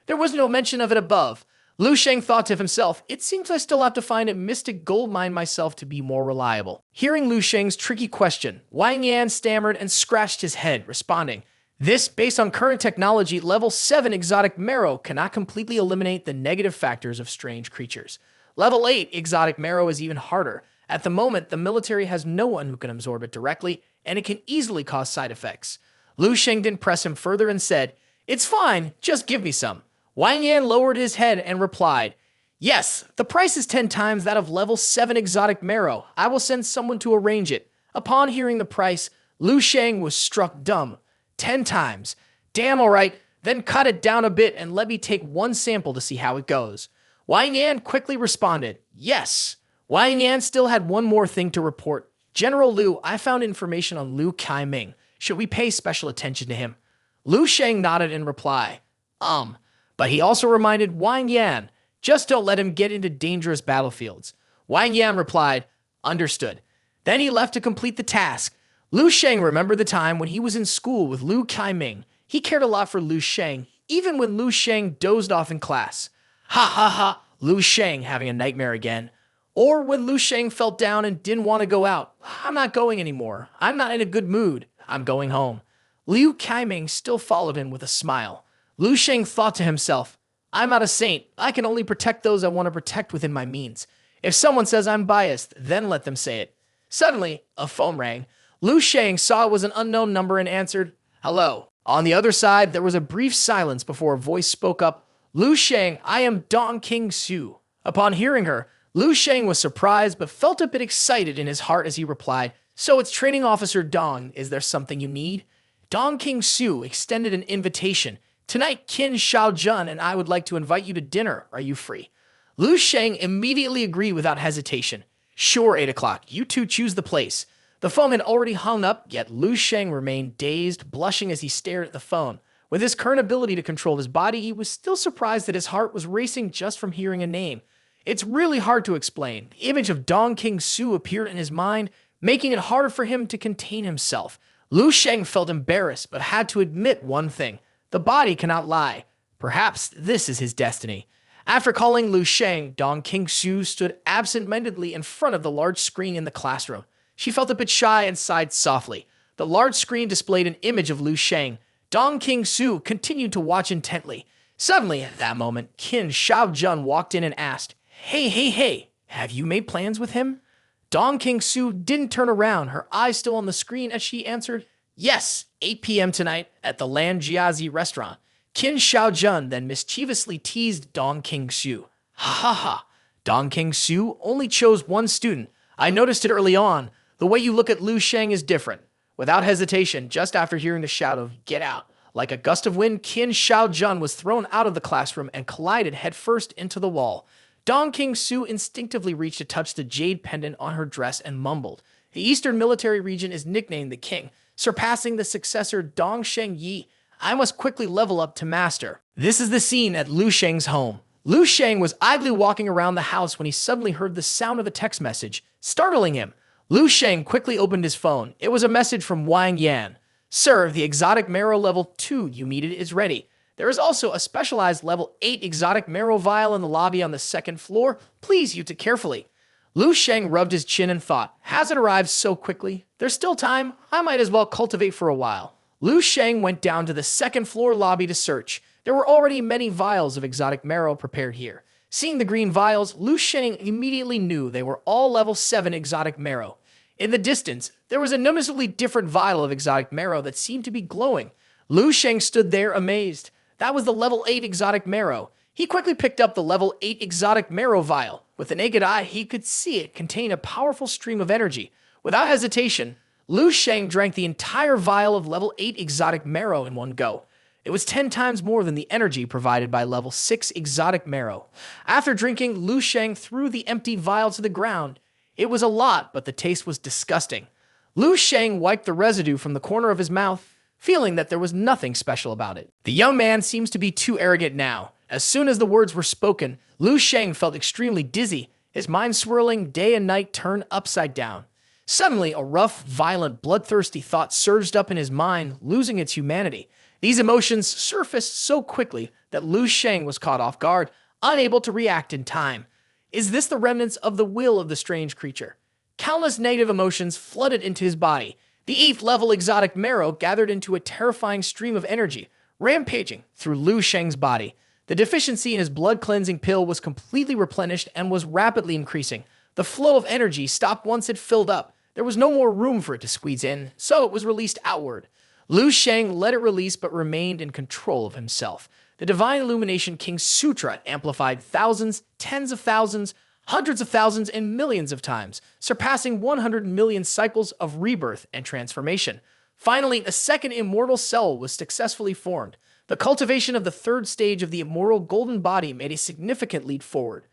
There was no mention of it above. Lu Sheng thought to himself, it seems I still have to find a mystic gold mine myself to be more reliable. Hearing Lu Sheng's tricky question, Wang Yan stammered and scratched his head, responding, this, based on current technology, level 7 exotic marrow cannot completely eliminate the negative factors of strange creatures. Level 8 exotic marrow is even harder. At the moment, the military has no one who can absorb it directly, and it can easily cause side effects. Lu Sheng didn't press him further and said, it's fine, just give me some. Wang Yan lowered his head and replied, yes, the price is 10 times that of level 7 exotic marrow. I will send someone to arrange it. Upon hearing the price, Lu Sheng was struck dumb. 10 times. Damn, all right, then cut it down a bit and let me take one sample to see how it goes. Wang Yan quickly responded, yes. Wang Yan still had one more thing to report. General Lu, I found information on Lu Kaiming. Should we pay special attention to him? Lu Sheng nodded in reply, but he also reminded Wang Yan, just don't let him get into dangerous battlefields. Wang Yan replied, understood. Then he left to complete the task. Lu Sheng remembered the time when he was in school with Lu Kaiming. He cared a lot for Lu Sheng, even when Lu Sheng dozed off in class. Ha ha ha, Lu Sheng having a nightmare again. Or when Lu Sheng felt down and didn't want to go out. I'm not going anymore. I'm not in a good mood. I'm going home. Lu Kaiming still followed him with a smile. Lu Sheng thought to himself, I'm not a saint. I can only protect those I want to protect within my means. If someone says I'm biased, then let them say it. Suddenly, a phone rang. Lu Sheng saw it was an unknown number and answered, hello. On the other side, there was a brief silence before a voice spoke up, Lu Sheng, I am Dong King Su. Upon hearing her, Lu Sheng was surprised but felt a bit excited in his heart as he replied, so it's Training Officer Dong, is there something you need? Dong King Su extended an invitation. Tonight, Qin Shaojun and I would like to invite you to dinner. Are you free? Lu Sheng immediately agreed without hesitation. Sure, 8 o'clock. You two choose the place. The phone had already hung up, yet Lu Sheng remained dazed, blushing as he stared at the phone. With his current ability to control his body, he was still surprised that his heart was racing just from hearing a name. It's really hard to explain. The image of Dong King Su appeared in his mind, making it harder for him to contain himself. Lu Sheng felt embarrassed, but had to admit one thing. The body cannot lie. Perhaps this is his destiny. After calling Lu Sheng, Dong King Su stood absent-mindedly in front of the large screen in the classroom. She felt a bit shy and sighed softly. The large screen displayed an image of Lu Sheng. Dong King-su continued to watch intently. Suddenly, at that moment, Qin Shaojun walked in and asked, Hey, have you made plans with him? Dong King-su didn't turn around, her eyes still on the screen as she answered, Yes, 8 p.m. tonight at the Lan Jiazi restaurant. Qin Shaojun then mischievously teased Dong King-su. Ha ha ha. Dong King-su only chose one student. I noticed it early on. The way you look at Lu Sheng is different. Without hesitation, just after hearing the shout of, Get out! Like a gust of wind, Qin Shaojun was thrown out of the classroom and collided headfirst into the wall. Dong King-su instinctively reached to touch the jade pendant on her dress and mumbled. The Eastern Military Region is nicknamed the King, surpassing the successor Dong Sheng Yi. I must quickly level up to master. This is the scene at Lu Sheng's home. Lu Sheng was idly walking around the house when he suddenly heard the sound of a text message, startling him. Lu Sheng quickly opened his phone. It was a message from Wang Yan. Sir, the exotic marrow level 2 you needed is ready. There is also a specialized level 8 exotic marrow vial in the lobby on the second floor. Please use it carefully. Lu Sheng rubbed his chin and thought, Has it arrived so quickly? There's still time. I might as well cultivate for a while. Lu Sheng went down to the second floor lobby to search. There were already many vials of exotic marrow prepared here. Seeing the green vials, Lu Sheng immediately knew they were all level 7 exotic marrow. In the distance, there was a noticeably different vial of exotic marrow that seemed to be glowing. Lu Sheng stood there amazed. That was the level 8 exotic marrow. He quickly picked up the level 8 exotic marrow vial. With the naked eye, he could see it contain a powerful stream of energy. Without hesitation, Lu Sheng drank the entire vial of level 8 exotic marrow in one go. It was 10 times more than the energy provided by level 6 exotic marrow. After drinking, Lu Sheng threw the empty vial to the ground. It was a lot, but the taste was disgusting. Lu Sheng wiped the residue from the corner of his mouth, feeling that there was nothing special about it. The young man seems to be too arrogant now. As soon as the words were spoken, Lu Sheng felt extremely dizzy. His mind swirling day and night turned upside down. Suddenly, a rough, violent, bloodthirsty thought surged up in his mind, losing its humanity. These emotions surfaced so quickly that Lu Sheng was caught off guard, unable to react in time. Is this the remnants of the will of the strange creature? Countless negative emotions flooded into his body. The 8th level exotic marrow gathered into a terrifying stream of energy, rampaging through Lu Sheng's body. The deficiency in his blood-cleansing pill was completely replenished and was rapidly increasing. The flow of energy stopped once it filled up. There was no more room for it to squeeze in, so it was released outward. Lu Sheng let it release but remained in control of himself. The Divine Illumination King Sutra amplified thousands, tens of thousands, hundreds of thousands, and millions of times, surpassing 100 million cycles of rebirth and transformation. Finally, a second immortal cell was successfully formed. The cultivation of the 3rd stage of the immortal golden body made a significant leap forward.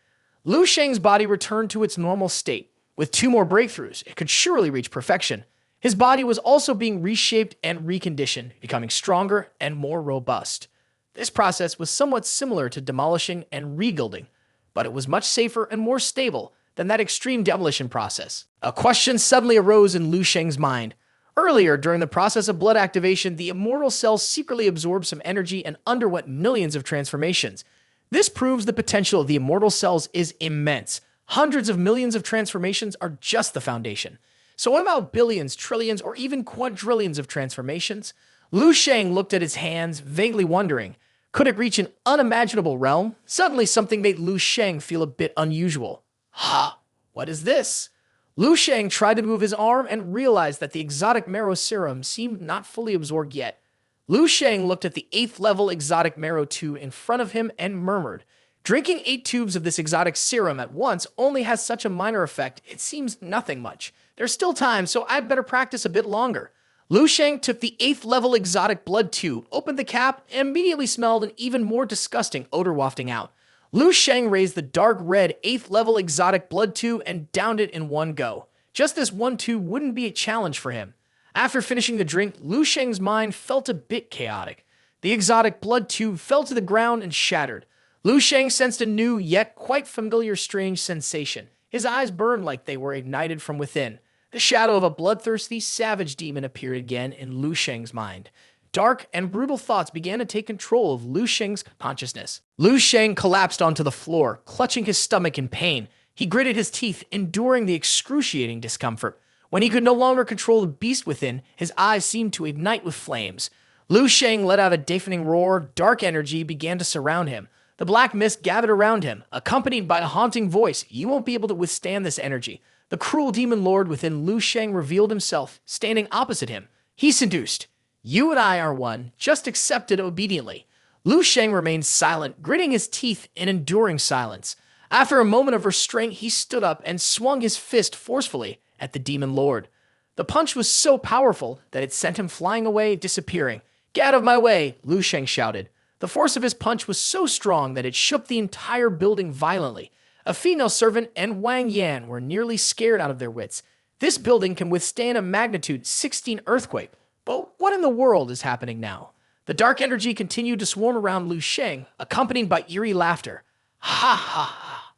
Lu Sheng's body returned to its normal state. With 2 more breakthroughs, it could surely reach perfection. His body was also being reshaped and reconditioned, becoming stronger and more robust. This process was somewhat similar to demolishing and rebuilding, but it was much safer and more stable than that extreme demolition process. A question suddenly arose in Lu Sheng's mind. Earlier, during the process of blood activation, the immortal cells secretly absorbed some energy and underwent millions of transformations. This proves the potential of the immortal cells is immense. Hundreds of millions of transformations are just the foundation. So what about billions, trillions, or even quadrillions of transformations? Lu Sheng looked at his hands, vaguely wondering, could it reach an unimaginable realm? Suddenly, something made Lu Sheng feel a bit unusual. Ha! What is this? Lu Sheng tried to move his arm and realized that the exotic marrow serum seemed not fully absorbed yet. Lu Sheng looked at the 8th level exotic marrow 2 in front of him and murmured, Drinking 8 tubes of this exotic serum at once only has such a minor effect, it seems nothing much. There's still time, so I'd better practice a bit longer. Lu Sheng took the 8th level exotic blood tube, opened the cap, and immediately smelled an even more disgusting odor wafting out. Lu Sheng raised the dark red 8th level exotic blood tube and downed it in one go. Just this one tube wouldn't be a challenge for him. After finishing the drink, Lu Sheng's mind felt a bit chaotic. The exotic blood tube fell to the ground and shattered. Lu Sheng sensed a new, yet quite familiar strange sensation. His eyes burned like they were ignited from within. The shadow of a bloodthirsty, savage demon appeared again in Lu Sheng's mind. Dark and brutal thoughts began to take control of Lu Sheng's consciousness. Lu Sheng collapsed onto the floor, clutching his stomach in pain. He gritted his teeth, enduring the excruciating discomfort. When he could no longer control the beast within, his eyes seemed to ignite with flames. Lu Sheng let out a deafening roar. Dark energy began to surround him. The black mist gathered around him, accompanied by a haunting voice. You won't be able to withstand this energy. The cruel demon lord within Lu Sheng revealed himself, standing opposite him. He seduced. You and I are one. Just accept it obediently. Lu Sheng remained silent, gritting his teeth in enduring silence. After a moment of restraint, he stood up and swung his fist forcefully at the demon lord. The punch was so powerful that it sent him flying away, disappearing. Get out of my way, Lu Sheng shouted. The force of his punch was so strong that it shook the entire building violently. A female servant and Wang Yan were nearly scared out of their wits. This building can withstand a magnitude 16 earthquake. But what in the world is happening now? The dark energy continued to swarm around Lu Sheng, accompanied by eerie laughter. Ha ha ha.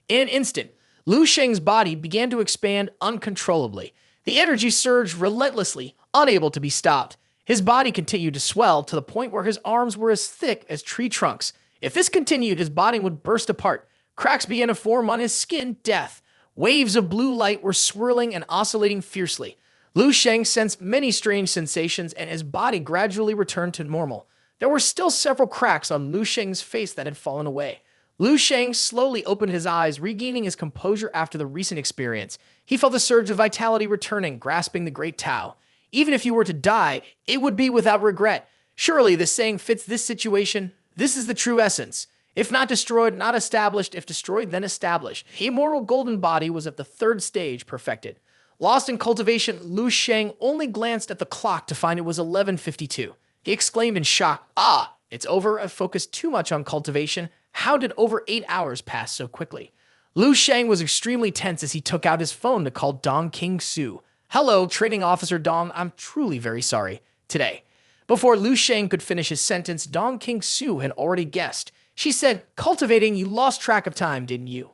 In an instant, Lu Sheng's body began to expand uncontrollably. The energy surged relentlessly, unable to be stopped. His body continued to swell to the point where his arms were as thick as tree trunks. If this continued, his body would burst apart. Cracks began to form on his skin. Death. Waves of blue light were swirling and oscillating fiercely. Lu Sheng sensed many strange sensations, and his body gradually returned to normal. There were still several cracks on Lu Sheng's face that had fallen away. Lu Sheng slowly opened his eyes, regaining his composure after the recent experience. He felt a surge of vitality returning, grasping the great Tao. Even if you were to die, it would be without regret. Surely this saying fits this situation. This is the true essence. If not destroyed, not established. If destroyed, then established. The immortal golden body was at the third stage, perfected. Lost in cultivation, Lu Sheng only glanced at the clock to find it was 11:52. He exclaimed in shock, "Ah, it's over. I focused too much on cultivation. How did over 8 hours pass so quickly?" Lu Sheng was extremely tense as he took out his phone to call Dong King Su. "Hello, Trading Officer Dong. I'm truly very sorry. Today." Before Lu Sheng could finish his sentence, Dong King Su had already guessed. She said, "Cultivating, you lost track of time, didn't you?"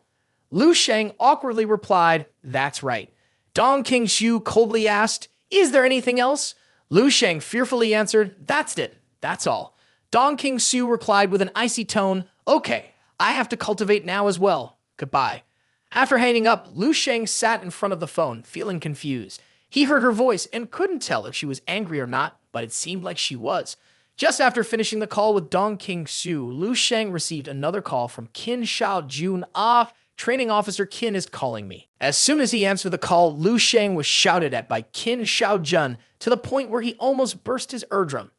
Lu Sheng awkwardly replied, "That's right." Dong King Su coldly asked, "Is there anything else?" Lu Sheng fearfully answered, "That's it. That's all." Dong King Su replied with an icy tone, "Okay, I have to cultivate now as well. Goodbye." After hanging up, Lu Sheng sat in front of the phone, feeling confused. He heard her voice and couldn't tell if she was angry or not, but it seemed like she was. Just after finishing the call with Dong King Su, Lu Sheng received another call from Qin Shao Jun. Training Officer Qin is calling me. As soon as he answered the call, Lu Sheng was shouted at by Qin Shao Jun to the point where he almost burst his eardrum.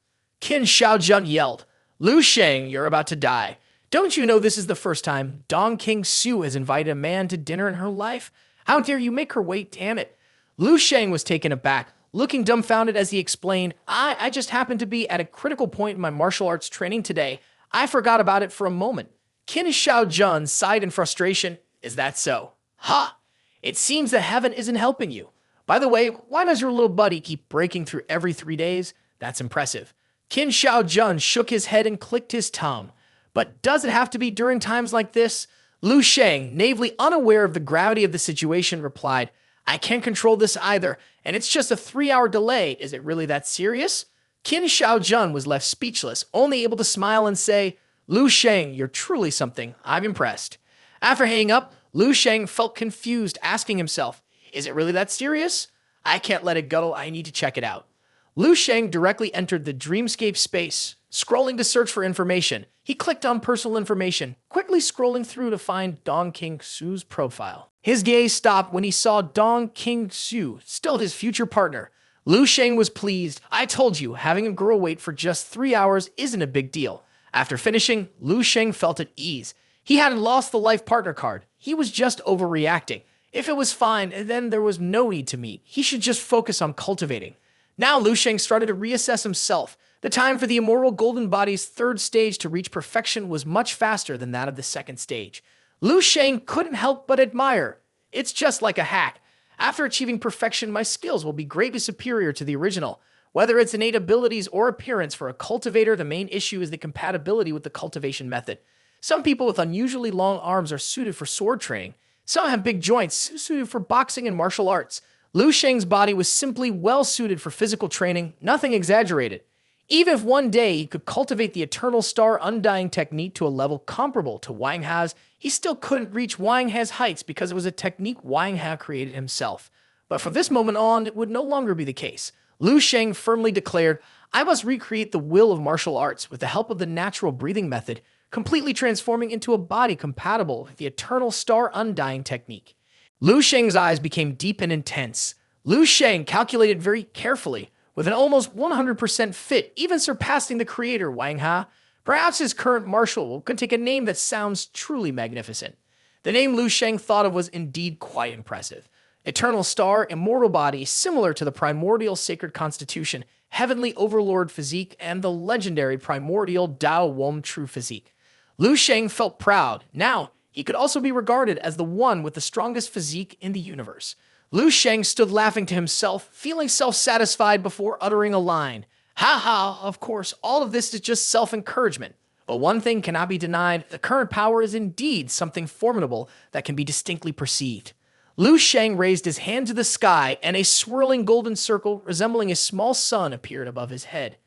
Qin Shao Jun yelled, "Lu Sheng, you're about to die. Don't you know this is the first time Dong King Su has invited a man to dinner in her life? How dare you make her wait, damn it." Lu Sheng was taken aback, looking dumbfounded as he explained, I just happened to be at a critical point in my martial arts training today. I forgot about it for a moment." Qin Shao Jun sighed in frustration. "Is that so? Ha! It seems that heaven isn't helping you. By the way, why does your little buddy keep breaking through every 3 days? That's impressive." Qin Shao Jun shook his head and clicked his tongue. "But does it have to be during times like this?" Lu Sheng, naively unaware of the gravity of the situation, replied, "I can't control this either, and it's just a 3-hour delay. Is it really that serious?" Qin Shao Jun was left speechless, only able to smile and say, "Lu Sheng, you're truly something. I'm impressed." After hanging up, Lu Sheng felt confused, asking himself, "Is it really that serious? I can't let it go. I need to check it out." Lu Sheng directly entered the dreamscape space. Scrolling to search for information, he clicked on personal information, quickly scrolling through to find Dong King Su's profile. His gaze stopped when he saw Dong King Su, still his future partner. Lu Sheng was pleased. "I told you, having a girl wait for just 3 hours isn't a big deal." After finishing, Lu Sheng felt at ease. He hadn't lost the life partner card. He was just overreacting. If it was fine, then there was no need to meet. He should just focus on cultivating. Now Lu Sheng started to reassess himself. The time for the immortal golden body's third stage to reach perfection was much faster than that of the second stage. Lu Sheng couldn't help but admire. "It's just like a hack. After achieving perfection, my skills will be greatly superior to the original. Whether it's innate abilities or appearance for a cultivator, the main issue is the compatibility with the cultivation method. Some people with unusually long arms are suited for sword training. Some have big joints, suited for boxing and martial arts. Lu Sheng's body was simply well suited for physical training, nothing exaggerated. Even if one day he could cultivate the Eternal Star Undying technique to a level comparable to Wang Ha's, he still couldn't reach Wang Ha's heights because it was a technique Wang Ha created himself. But from this moment on, it would no longer be the case. Lu Sheng firmly declared, I must recreate the will of martial arts with the help of the natural breathing method, completely transforming into a body compatible with the eternal star undying technique. Lu Sheng's eyes became deep and intense. Lu Sheng calculated very carefully, with an almost 100% fit, even surpassing the creator Wang Ha. Perhaps his current martial could take a name that sounds truly magnificent. The name Lu Sheng thought of was indeed quite impressive. Eternal star, immortal body, similar to the primordial sacred constitution, heavenly overlord physique, and the legendary primordial Dao Wom true physique. Lu Sheng felt proud. Now, he could also be regarded as the one with the strongest physique in the universe. Lu Sheng stood laughing to himself, feeling self-satisfied before uttering a line. Ha ha, of course, all of this is just self-encouragement. But one thing cannot be denied, the current power is indeed something formidable that can be distinctly perceived. Lu Sheng raised his hand to the sky, and a swirling golden circle resembling a small sun appeared above his head.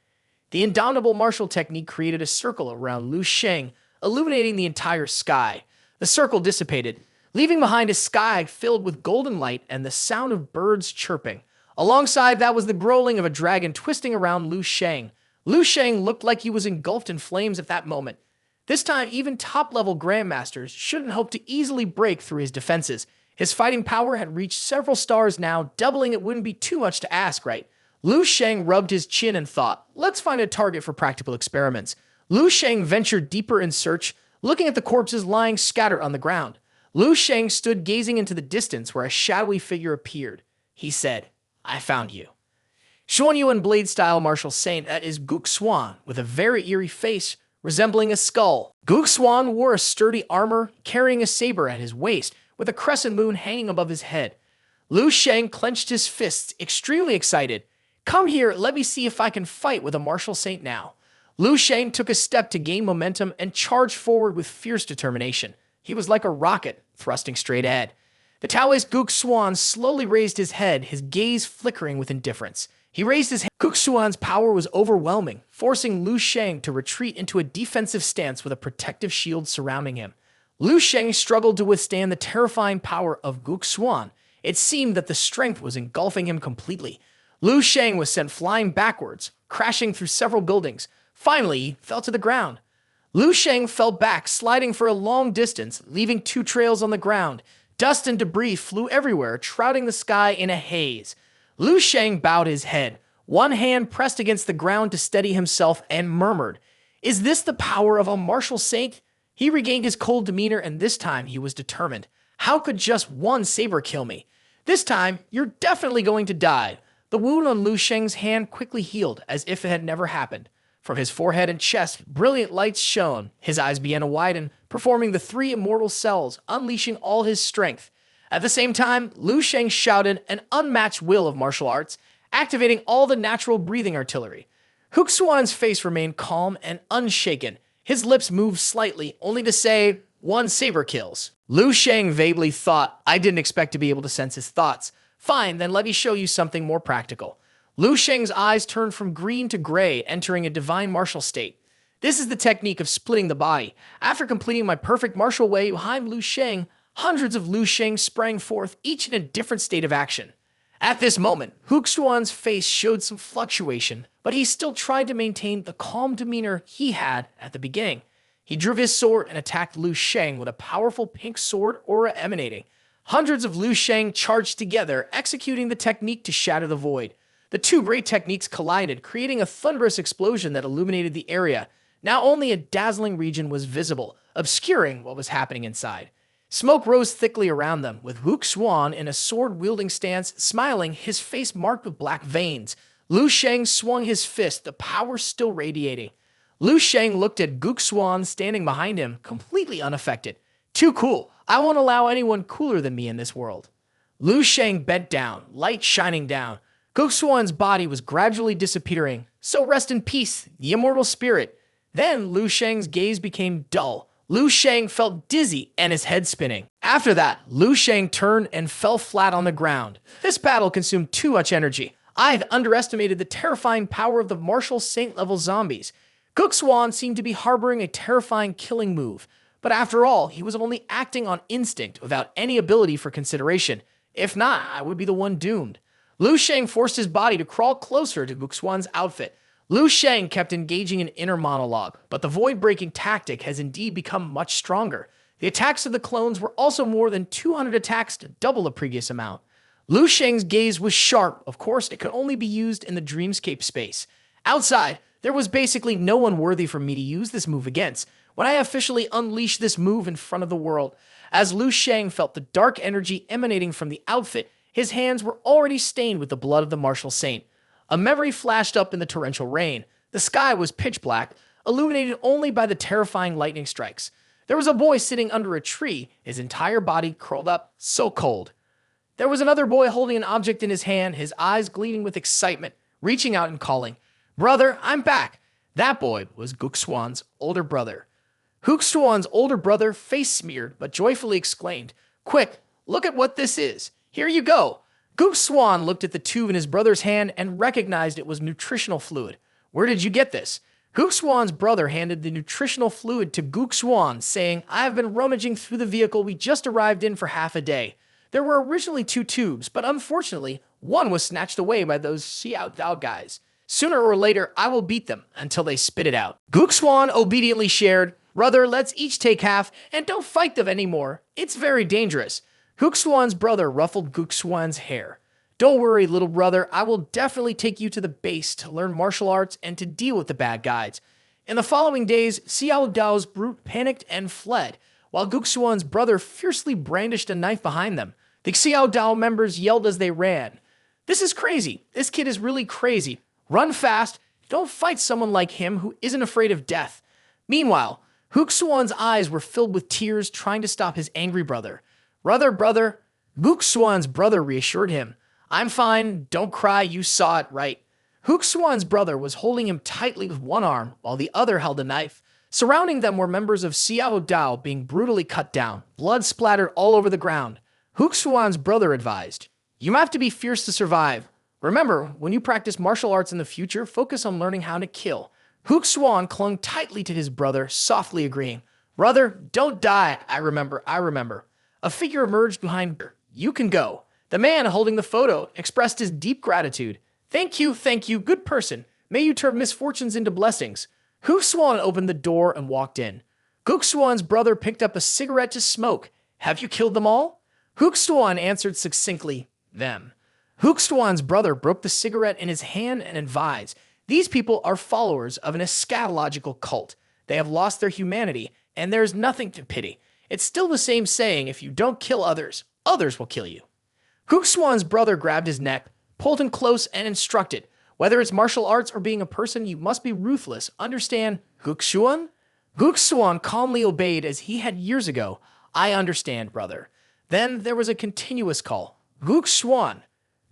The indomitable martial technique created a circle around Lu Sheng, illuminating the entire sky. The circle dissipated, leaving behind a sky filled with golden light and the sound of birds chirping. Alongside that was the growling of a dragon twisting around Lu Sheng. Lu Sheng looked like he was engulfed in flames at that moment. This time, even top-level grandmasters shouldn't hope to easily break through his defenses. His fighting power had reached several stars now, doubling it wouldn't be too much to ask, right? Lu Sheng rubbed his chin and thought, let's find a target for practical experiments. Lu Sheng ventured deeper in search, looking at the corpses lying scattered on the ground. Lu Sheng stood gazing into the distance where a shadowy figure appeared. He said, I found you. Xuanyuan blade-style martial saint that is Guk Swan, with a very eerie face resembling a skull. Guk Swan wore a sturdy armor, carrying a saber at his waist, with a crescent moon hanging above his head. Lu Sheng clenched his fists, extremely excited. Come here, let me see if I can fight with a martial saint now. Lu Sheng took a step to gain momentum and charged forward with fierce determination. He was like a rocket, thrusting straight ahead. The Taoist Guk Swan slowly raised his head, his gaze flickering with indifference. He raised his hand. Guk Swan's power was overwhelming, forcing Lu Sheng to retreat into a defensive stance with a protective shield surrounding him. Lu Sheng struggled to withstand the terrifying power of Guk Swan. It seemed that the strength was engulfing him completely. Lu Sheng was sent flying backwards, crashing through several buildings. Finally, he fell to the ground. Lu Sheng fell back, sliding for a long distance, leaving 2 trails on the ground. Dust and debris flew everywhere, shrouding the sky in a haze. Lu Sheng bowed his head, one hand pressed against the ground to steady himself, and murmured, Is this the power of a martial saint? He regained his cold demeanor, and this time he was determined. How could just one saber kill me? This time, you're definitely going to die. The wound on Lu Sheng's hand quickly healed, as if it had never happened. From his forehead and chest, brilliant lights shone. His eyes began to widen, performing the 3 immortal cells, unleashing all his strength. At the same time, Lu Sheng shouted an unmatched will of martial arts, activating all the natural breathing artillery. Guk Swan's face remained calm and unshaken. His lips moved slightly, only to say, 1 saber kills. Lu Sheng vaguely thought, I didn't expect to be able to sense his thoughts. Fine, then let me show you something more practical. Lu Sheng's eyes turned from green to gray, entering a divine martial state. This is the technique of splitting the body. After completing my perfect martial way behind Lu Sheng, hundreds of Lu Sheng sprang forth, each in a different state of action. At this moment, Guk Swan's face showed some fluctuation, but he still tried to maintain the calm demeanor he had at the beginning. He drew his sword and attacked Lu Sheng with a powerful pink sword aura emanating. Hundreds of Lu Sheng charged together, executing the technique to shatter the void. The 2 great techniques collided, creating a thunderous explosion that illuminated the area. Now only a dazzling region was visible, obscuring what was happening inside. Smoke rose thickly around them, with Guk Swan in a sword-wielding stance, smiling, his face marked with black veins. Lu Sheng swung his fist, the power still radiating. Lu Sheng looked at Guk Swan standing behind him, completely unaffected. Too cool. I won't allow anyone cooler than me in this world. Lu Sheng bent down, light shining down. Guk Swan's body was gradually disappearing. So rest in peace, the immortal spirit. Then Lu Sheng's gaze became dull. Lu Sheng felt dizzy and his head spinning. After that, Lu Sheng turned and fell flat on the ground. This battle consumed too much energy. I had underestimated the terrifying power of the martial saint-level zombies. Guk Swan seemed to be harboring a terrifying killing move. But after all, he was only acting on instinct without any ability for consideration. If not, I would be the one doomed. Lu Sheng forced his body to crawl closer to Guxuan's outfit. Lu Sheng kept engaging in inner monologue, but the void-breaking tactic has indeed become much stronger. The attacks of the clones were also more than 200 attacks to double the previous amount. Lu Sheng's gaze was sharp. Of course, it could only be used in the dreamscape space. Outside, there was basically no one worthy for me to use this move against when I officially unleashed this move in front of the world. As Lu Sheng felt the dark energy emanating from the outfit, his hands were already stained with the blood of the martial saint. A memory flashed up in the torrential rain. The sky was pitch black, illuminated only by the terrifying lightning strikes. There was a boy sitting under a tree, his entire body curled up, so cold. There was another boy holding an object in his hand, his eyes gleaming with excitement, reaching out and calling, "Brother, I'm back." That boy was Guxuan's older brother. Guxuan's older brother, face smeared, but joyfully exclaimed, "Quick, look at what this is. Here you go." Guxuan looked at the tube in his brother's hand and recognized it was nutritional fluid. "Where did you get this?" Guxuan's brother handed the nutritional fluid to Guxuan, saying, "I have been rummaging through the vehicle we just arrived in for half a day. There were originally 2 tubes, but unfortunately, one was snatched away by those Xiao Dao guys. Sooner or later, I will beat them until they spit it out." Guxuan obediently shared, "Brother, let's each take half, and don't fight them anymore. It's very dangerous." Guxuan's brother ruffled Guxuan's hair. "Don't worry, little brother, I will definitely take you to the base to learn martial arts and to deal with the bad guys." In the following days, Xiao Dao's brute panicked and fled, while Guxuan's brother fiercely brandished a knife behind them. The Xiao Dao members yelled as they ran, "This is crazy. This kid is really crazy. Run fast. Don't fight someone like him who isn't afraid of death." Meanwhile, Guxuan's eyes were filled with tears trying to stop his angry brother. Brother, Guxuan's brother reassured him. "I'm fine. Don't cry. You saw it, right?" Guxuan's brother was holding him tightly with one arm while the other held a knife. Surrounding them were members of Xiao Dao being brutally cut down, blood splattered all over the ground. Guxuan's brother advised, "You have to be fierce to survive. Remember, when you practice martial arts in the future, focus on learning how to kill." Guxuan clung tightly to his brother, softly agreeing, "Brother, don't die. I remember. A figure emerged behind her. "You can go." The man holding the photo expressed his deep gratitude. Thank you, good person. May you turn misfortunes into blessings." Guxuan opened the door and walked in. Guxuan's brother picked up a cigarette to smoke. "Have you killed them all?" Guxuan answered succinctly, "Them." Guxuan's brother broke the cigarette in his hand and advised, "These people are followers of an eschatological cult. They have lost their humanity, and there is nothing to pity. It's still the same saying, if you don't kill others, others will kill you." Guxuan's brother grabbed his neck, pulled him close, and instructed, "Whether it's martial arts or being a person, you must be ruthless. Understand, Guxuan?" Guxuan calmly obeyed as he had years ago. "I understand, brother." Then there was a continuous call. "Guxuan!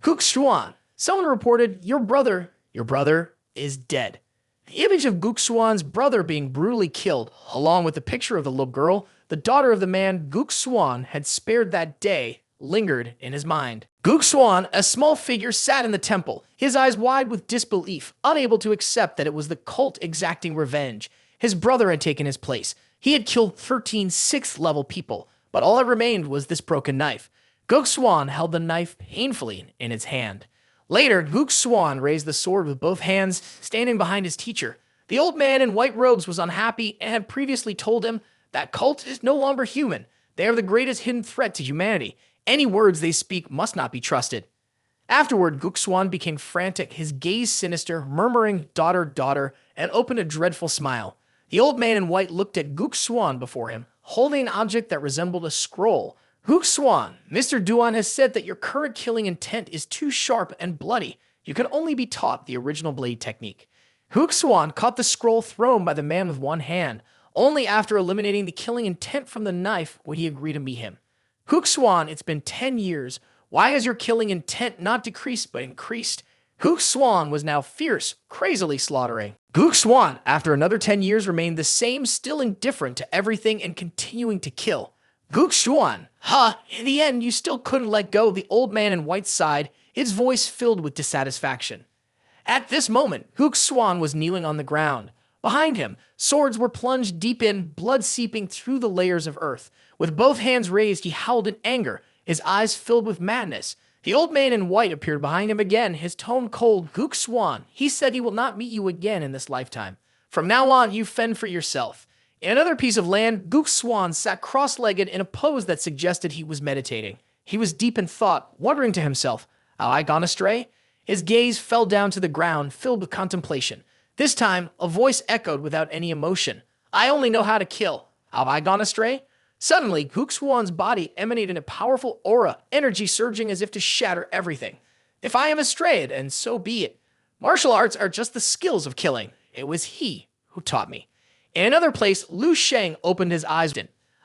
Guxuan!" Someone reported, Your brother is dead." The image of Guxuan's brother being brutally killed, along with the picture of the little girl, the daughter of the man Guxuan had spared that day, lingered in his mind. Guxuan, a small figure, sat in the temple, his eyes wide with disbelief, unable to accept that it was the cult exacting revenge. His brother had taken his place. He had killed 13 6th-level people, but all that remained was this broken knife. Guxuan held the knife painfully in his hand. Later, Guxuan raised the sword with both hands, standing behind his teacher. The old man in white robes was unhappy and had previously told him that cult is no longer human. They are the greatest hidden threat to humanity. Any words they speak must not be trusted. Afterward, Guxuan became frantic, his gaze sinister, murmuring, "Daughter, daughter," and opened a dreadful smile. The old man in white looked at Guxuan before him, holding an object that resembled a scroll. "Guxuan, Mr. Duan has said that your current killing intent is too sharp and bloody. You can only be taught the original blade technique." Guxuan caught the scroll thrown by the man with one hand. Only after eliminating the killing intent from the knife would he agree to meet him. "Guxuan, it's been 10 years. Why has your killing intent not decreased but increased?" Guxuan was now fierce, crazily slaughtering. Guxuan, after another 10 years, remained the same, still indifferent to everything and continuing to kill. Guxuan, in the end, you still couldn't let go of the old man in white's side, his voice filled with dissatisfaction. At this moment, Guxuan was kneeling on the ground. Behind him, swords were plunged deep in, blood seeping through the layers of earth. With both hands raised, he howled in anger. his eyes filled with madness. The old man in white appeared behind him again, his tone cold. Gook Swan, he said he will not meet you again in this lifetime. From now on, you fend for yourself. In another piece of land, Gook Swan sat cross-legged in a pose that suggested he was meditating. He was deep in thought, wondering to himself, have I gone astray? His gaze fell down to the ground, filled with contemplation. This time, a voice echoed without any emotion. I only know how to kill. Have I gone astray? Suddenly, Gook Swan's body emanated a powerful aura, energy surging as if to shatter everything. If I am astray, then so be it. Martial arts are just the skills of killing. It was he who taught me. In another place, Lu Sheng opened his eyes.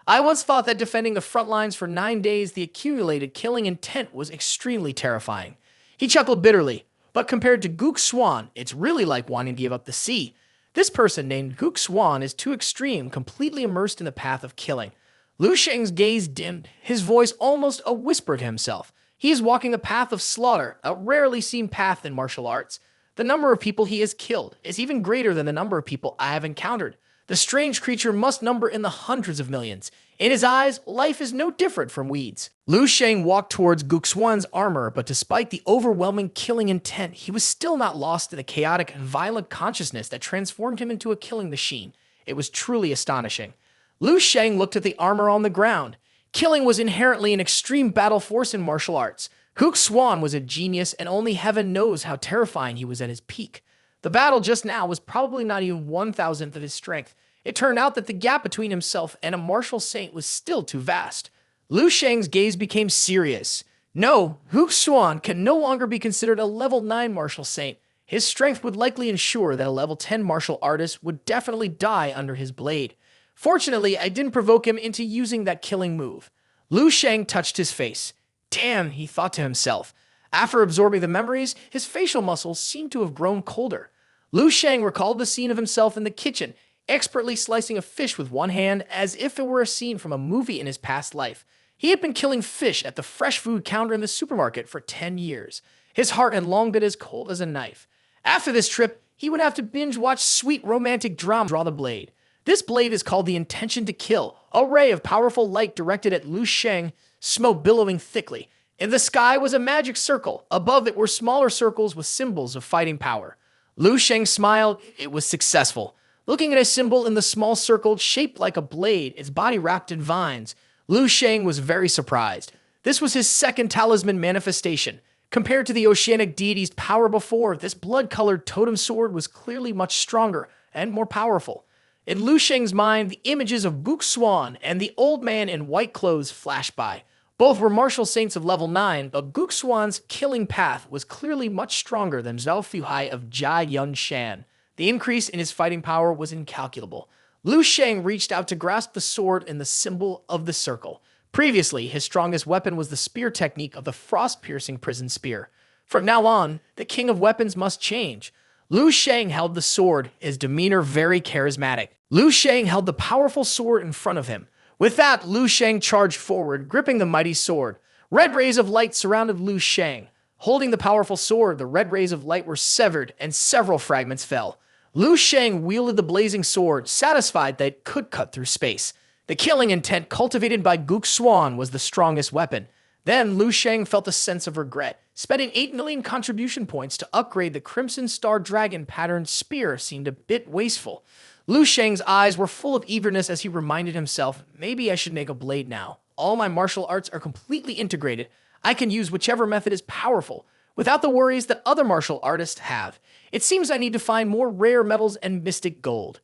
I once thought that defending the front lines for 9 days, the accumulated killing intent was extremely terrifying. He chuckled bitterly, but compared to Gook Swan, it's really like wanting to give up the sea. This person named Gook Swan is too extreme, completely immersed in the path of killing. Lu Sheng's gaze dimmed, his voice almost a whisper to himself. He is walking the path of slaughter, a rarely seen path in martial arts. The number of people he has killed is even greater than the number of people I have encountered. The strange creature must number in the hundreds of millions. In his eyes, life is no different from weeds. Lu Sheng walked towards Gook Swan's armor, but despite the overwhelming killing intent, he was still not lost in the chaotic and violent consciousness that transformed him into a killing machine. It was truly astonishing. Lu Sheng looked at the armor on the ground. Killing was inherently an extreme battle force in martial arts. Gook Swan was a genius, and only heaven knows how terrifying he was at his peak. The battle just now was probably not even 1,000th of his strength. It turned out that the gap between himself and a martial saint was still too vast. Lu Sheng's gaze became serious. No, Gook Swan can no longer be considered a level 9 martial saint. His strength would likely ensure that a level 10 martial artist would definitely die under his blade. Fortunately, I didn't provoke him into using that killing move. Lu Sheng touched his face. Damn, he thought to himself. After absorbing the memories, his facial muscles seemed to have grown colder. Lu Sheng recalled the scene of himself in the kitchen, expertly slicing a fish with one hand as if it were a scene from a movie in his past life. He had been killing fish at the fresh food counter in the supermarket for 10 years. His heart had long been as cold as a knife. After this trip, he would have to binge watch sweet romantic drama draw the blade. This blade is called the Intention to Kill, a ray of powerful light directed at Lu Sheng, smoke billowing thickly. In the sky was a magic circle. Above it were smaller circles with symbols of fighting power. Lu Sheng smiled. It was successful. Looking at a symbol in the small circle shaped like a blade, its body wrapped in vines, Lu Sheng was very surprised. This was his second talisman manifestation. Compared to the oceanic deity's power before, this blood-colored totem sword was clearly much stronger and more powerful. In Lu Sheng's mind, the images of Gook Swan and the old man in white clothes flashed by. Both were martial saints of level 9, but Gook Swan's killing path was clearly much stronger than Zhao Fuhai of Jia Yun Shan. The increase in his fighting power was incalculable. Lu Sheng reached out to grasp the sword in the symbol of the circle. Previously, his strongest weapon was the spear technique of the frost-piercing prison spear. From now on, the king of weapons must change. Lu Sheng held the sword, his demeanor very charismatic. Lu Sheng held the powerful sword in front of him. With that, Lu Sheng charged forward, gripping the mighty sword. Red rays of light surrounded Lu Sheng. Holding the powerful sword, the red rays of light were severed, and several fragments fell. Lu Sheng wielded the blazing sword, satisfied that it could cut through space. The killing intent cultivated by Gook Swan was the strongest weapon. Then Lu Sheng felt a sense of regret. Spending 8 million contribution points to upgrade the Crimson Star Dragon patterned spear seemed a bit wasteful. Lu Sheng's eyes were full of eagerness as he reminded himself, maybe I should make a blade now. All my martial arts are completely integrated. I can use whichever method is powerful, without the worries that other martial artists have. It seems I need to find more rare metals and mystic gold.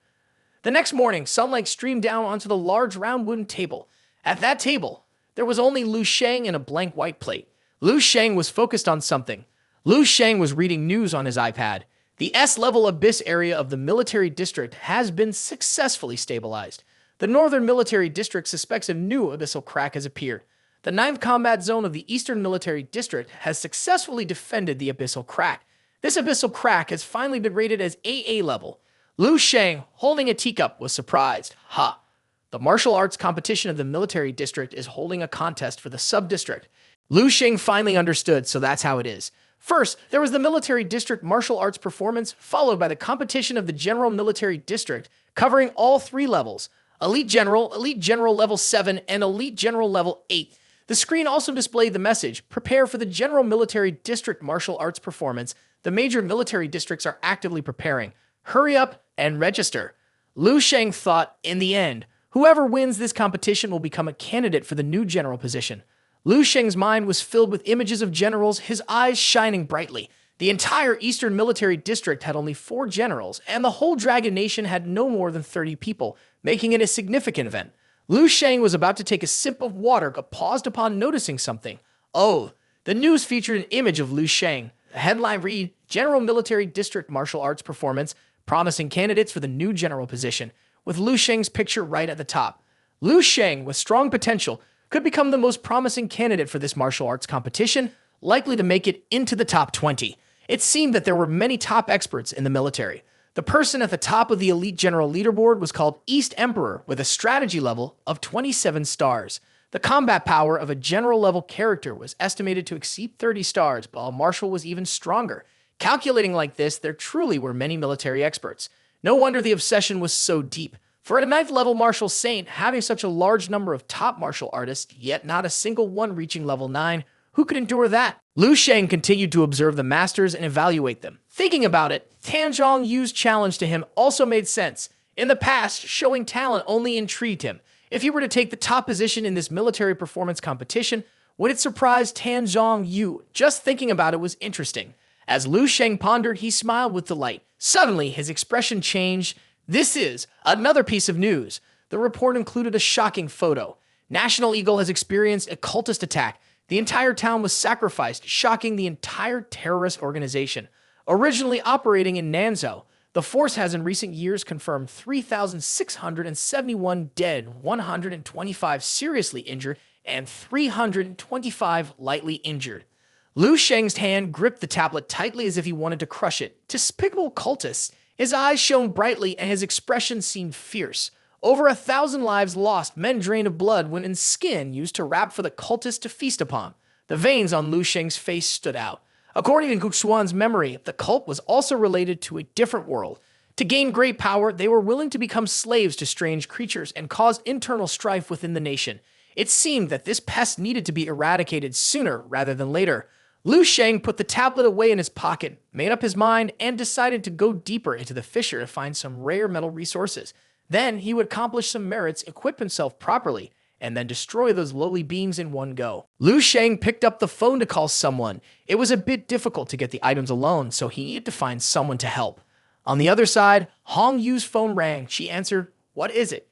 The next morning, sunlight streamed down onto the large round wooden table. At that table, there was only Lu Sheng and a blank white plate. Lu Sheng was focused on something. Lu Sheng was reading news on his iPad. The S-level abyss area of the military district has been successfully stabilized. The northern military district suspects a new abyssal crack has appeared. The 9th combat zone of the eastern military district has successfully defended the abyssal crack. This abyssal crack has finally been rated as AA level. Lu Sheng, holding a teacup, was surprised. Ha! The martial arts competition of the military district is holding a contest for the sub-district. Lu Sheng finally understood, so that's how it is. First, there was the military district martial arts performance, followed by the competition of the general military district, covering all 3 levels. Elite General level 7, and Elite General level 8. The screen also displayed the message, "Prepare for the General Military District Martial Arts Performance. The major military districts are actively preparing. Hurry up and register." Lu Sheng thought, in the end, whoever wins this competition will become a candidate for the new general position. Lu Sheng's mind was filled with images of generals, his eyes shining brightly. The entire Eastern Military District had only 4 generals, and the whole Dragon Nation had no more than 30 people, making it a significant event. Lu Sheng was about to take a sip of water, but paused upon noticing something. Oh, the news featured an image of Lu Sheng. The headline read, "General Military District Martial Arts Performance, promising candidates for the new general position," with Lu Sheng's picture right at the top. Lu Sheng, with strong potential, could become the most promising candidate for this martial arts competition, likely to make it into the top 20. It seemed that there were many top experts in the military. The person at the top of the elite general leaderboard was called East Emperor, with a strategy level of 27 stars. The combat power of a general-level character was estimated to exceed 30 stars, while Marshal was even stronger. Calculating like this, there truly were many military experts. No wonder the obsession was so deep. For a 9th-level martial saint, having such a large number of top martial artists, yet not a single one reaching level 9, who could endure that? Lu Sheng continued to observe the masters and evaluate them. Thinking about it, Tan Zhongyu's challenge to him also made sense. In the past, showing talent only intrigued him. If he were to take the top position in this military performance competition, would it surprise Tan Zhongyu? Just thinking about it was interesting. As Lu Sheng pondered, he smiled with delight. Suddenly, his expression changed. This is another piece of news. The report included a shocking photo. National Eagle has experienced a cultist attack. The entire town was sacrificed, shocking the entire terrorist organization. Originally operating in Nanzhou, the force has in recent years confirmed 3,671 dead, 125 seriously injured, and 325 lightly injured. Lu Sheng's hand gripped the tablet tightly as if he wanted to crush it. Despicable cultists. His eyes shone brightly and his expression seemed fierce. Over 1,000 lives lost, men drained of blood, women's skin used to wrap for the cultists to feast upon. The veins on Lu Sheng's face stood out. According to Guxuan's memory, the cult was also related to a different world. To gain great power, they were willing to become slaves to strange creatures and cause internal strife within the nation. It seemed that this pest needed to be eradicated sooner rather than later. Lu Sheng put the tablet away in his pocket, made up his mind, and decided to go deeper into the fissure to find some rare metal resources. Then he would accomplish some merits, equip himself properly, and then destroy those lowly beings in one go. Lu Sheng picked up the phone to call someone. It was a bit difficult to get the items alone, so he needed to find someone to help. On the other side, Hong Yu's phone rang. She answered, "What is it?"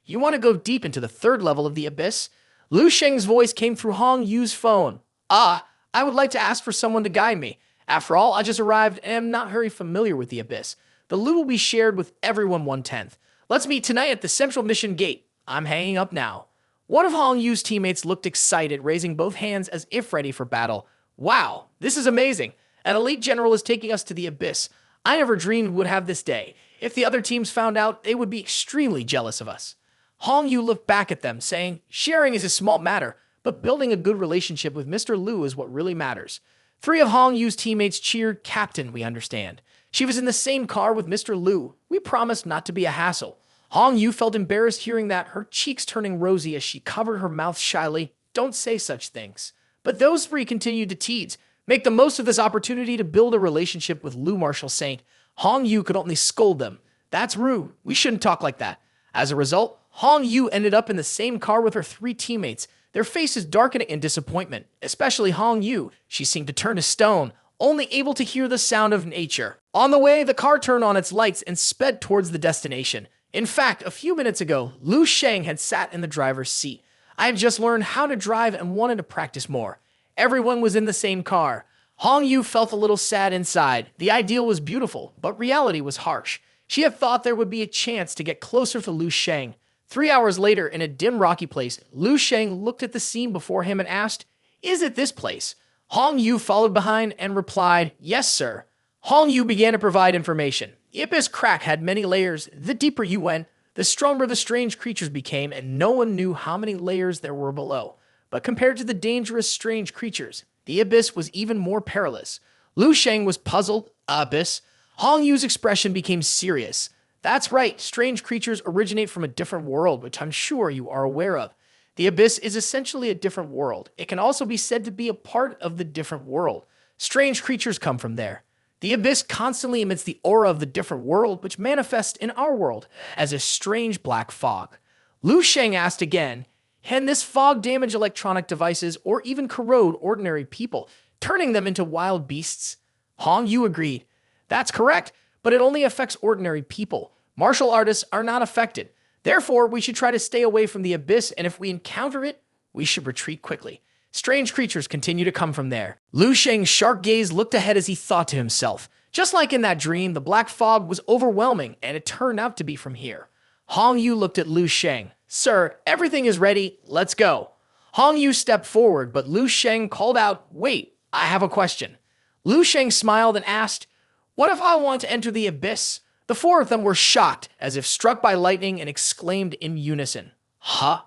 "You want to go deep into the 3rd level of the abyss?" Lu Sheng's voice came through Hong Yu's phone. I would like to ask for someone to guide me. After all, I just arrived and am not very familiar with the abyss. The loot will be shared with everyone 1/10. Let's meet tonight at the Central Mission Gate. I'm hanging up now." One of Hong Yu's teammates looked excited, raising both hands as if ready for battle. "Wow, this is amazing. An elite general is taking us to the abyss. I never dreamed we would have this day. If the other teams found out, they would be extremely jealous of us." Hong Yu looked back at them, saying, "Sharing is a small matter, but building a good relationship with Mr. Lu is what really matters." 3 of Hong Yu's teammates cheered, "Captain, we understand. She was in the same car with Mr. Lu. We promised not to be a hassle." Hong Yu felt embarrassed hearing that, her cheeks turning rosy as she covered her mouth shyly. "Don't say such things." But those 3 continued to tease. Make the most of this opportunity to build a relationship with Lu Martial Saint. Hong Yu could only scold them. "That's rude. We shouldn't talk like that." As a result, Hong Yu ended up in the same car with her 3 teammates, their faces darkening in disappointment, especially Hong Yu. She seemed to turn to stone, only able to hear the sound of nature. On the way, the car turned on its lights and sped towards the destination. In fact, a few minutes ago, Lu Sheng had sat in the driver's seat. I had just learned how to drive and wanted to practice more. Everyone was in the same car. Hong Yu felt a little sad inside. The ideal was beautiful, but reality was harsh. She had thought there would be a chance to get closer to Lu Sheng. 3 hours later, in a dim, rocky place, Lu Sheng looked at the scene before him and asked, "Is it this place?" Hong Yu followed behind and replied, "Yes, sir." Hong Yu began to provide information. The abyss crack had many layers. The deeper you went, the stronger the strange creatures became, and no one knew how many layers there were below. But compared to the dangerous strange creatures, the abyss was even more perilous. Lu Sheng was puzzled. Abyss? Hong Yu's expression became serious. "That's right, strange creatures originate from a different world, which I'm sure you are aware of. The abyss is essentially a different world. It can also be said to be a part of the different world. Strange creatures come from there. The abyss constantly emits the aura of the different world, which manifests in our world as a strange black fog. Lu Sheng asked again, can this fog damage electronic devices or even corrode ordinary people, turning them into wild beasts? Hong Yu agreed. That's correct, but it only affects ordinary people. Martial artists are not affected. Therefore, we should try to stay away from the abyss, and if we encounter it, we should retreat quickly. Strange creatures continue to come from there. Lu Sheng's shark gaze looked ahead as he thought to himself. Just like in that dream, the black fog was overwhelming, and it turned out to be from here. Hong Yu looked at Lu Sheng. Sir, everything is ready. Let's go. Hong Yu stepped forward, but Lu Sheng called out, wait, I have a question. Lu Sheng smiled and asked, what if I want to enter the abyss? The four of them were shocked, as if struck by lightning, and exclaimed in unison, huh?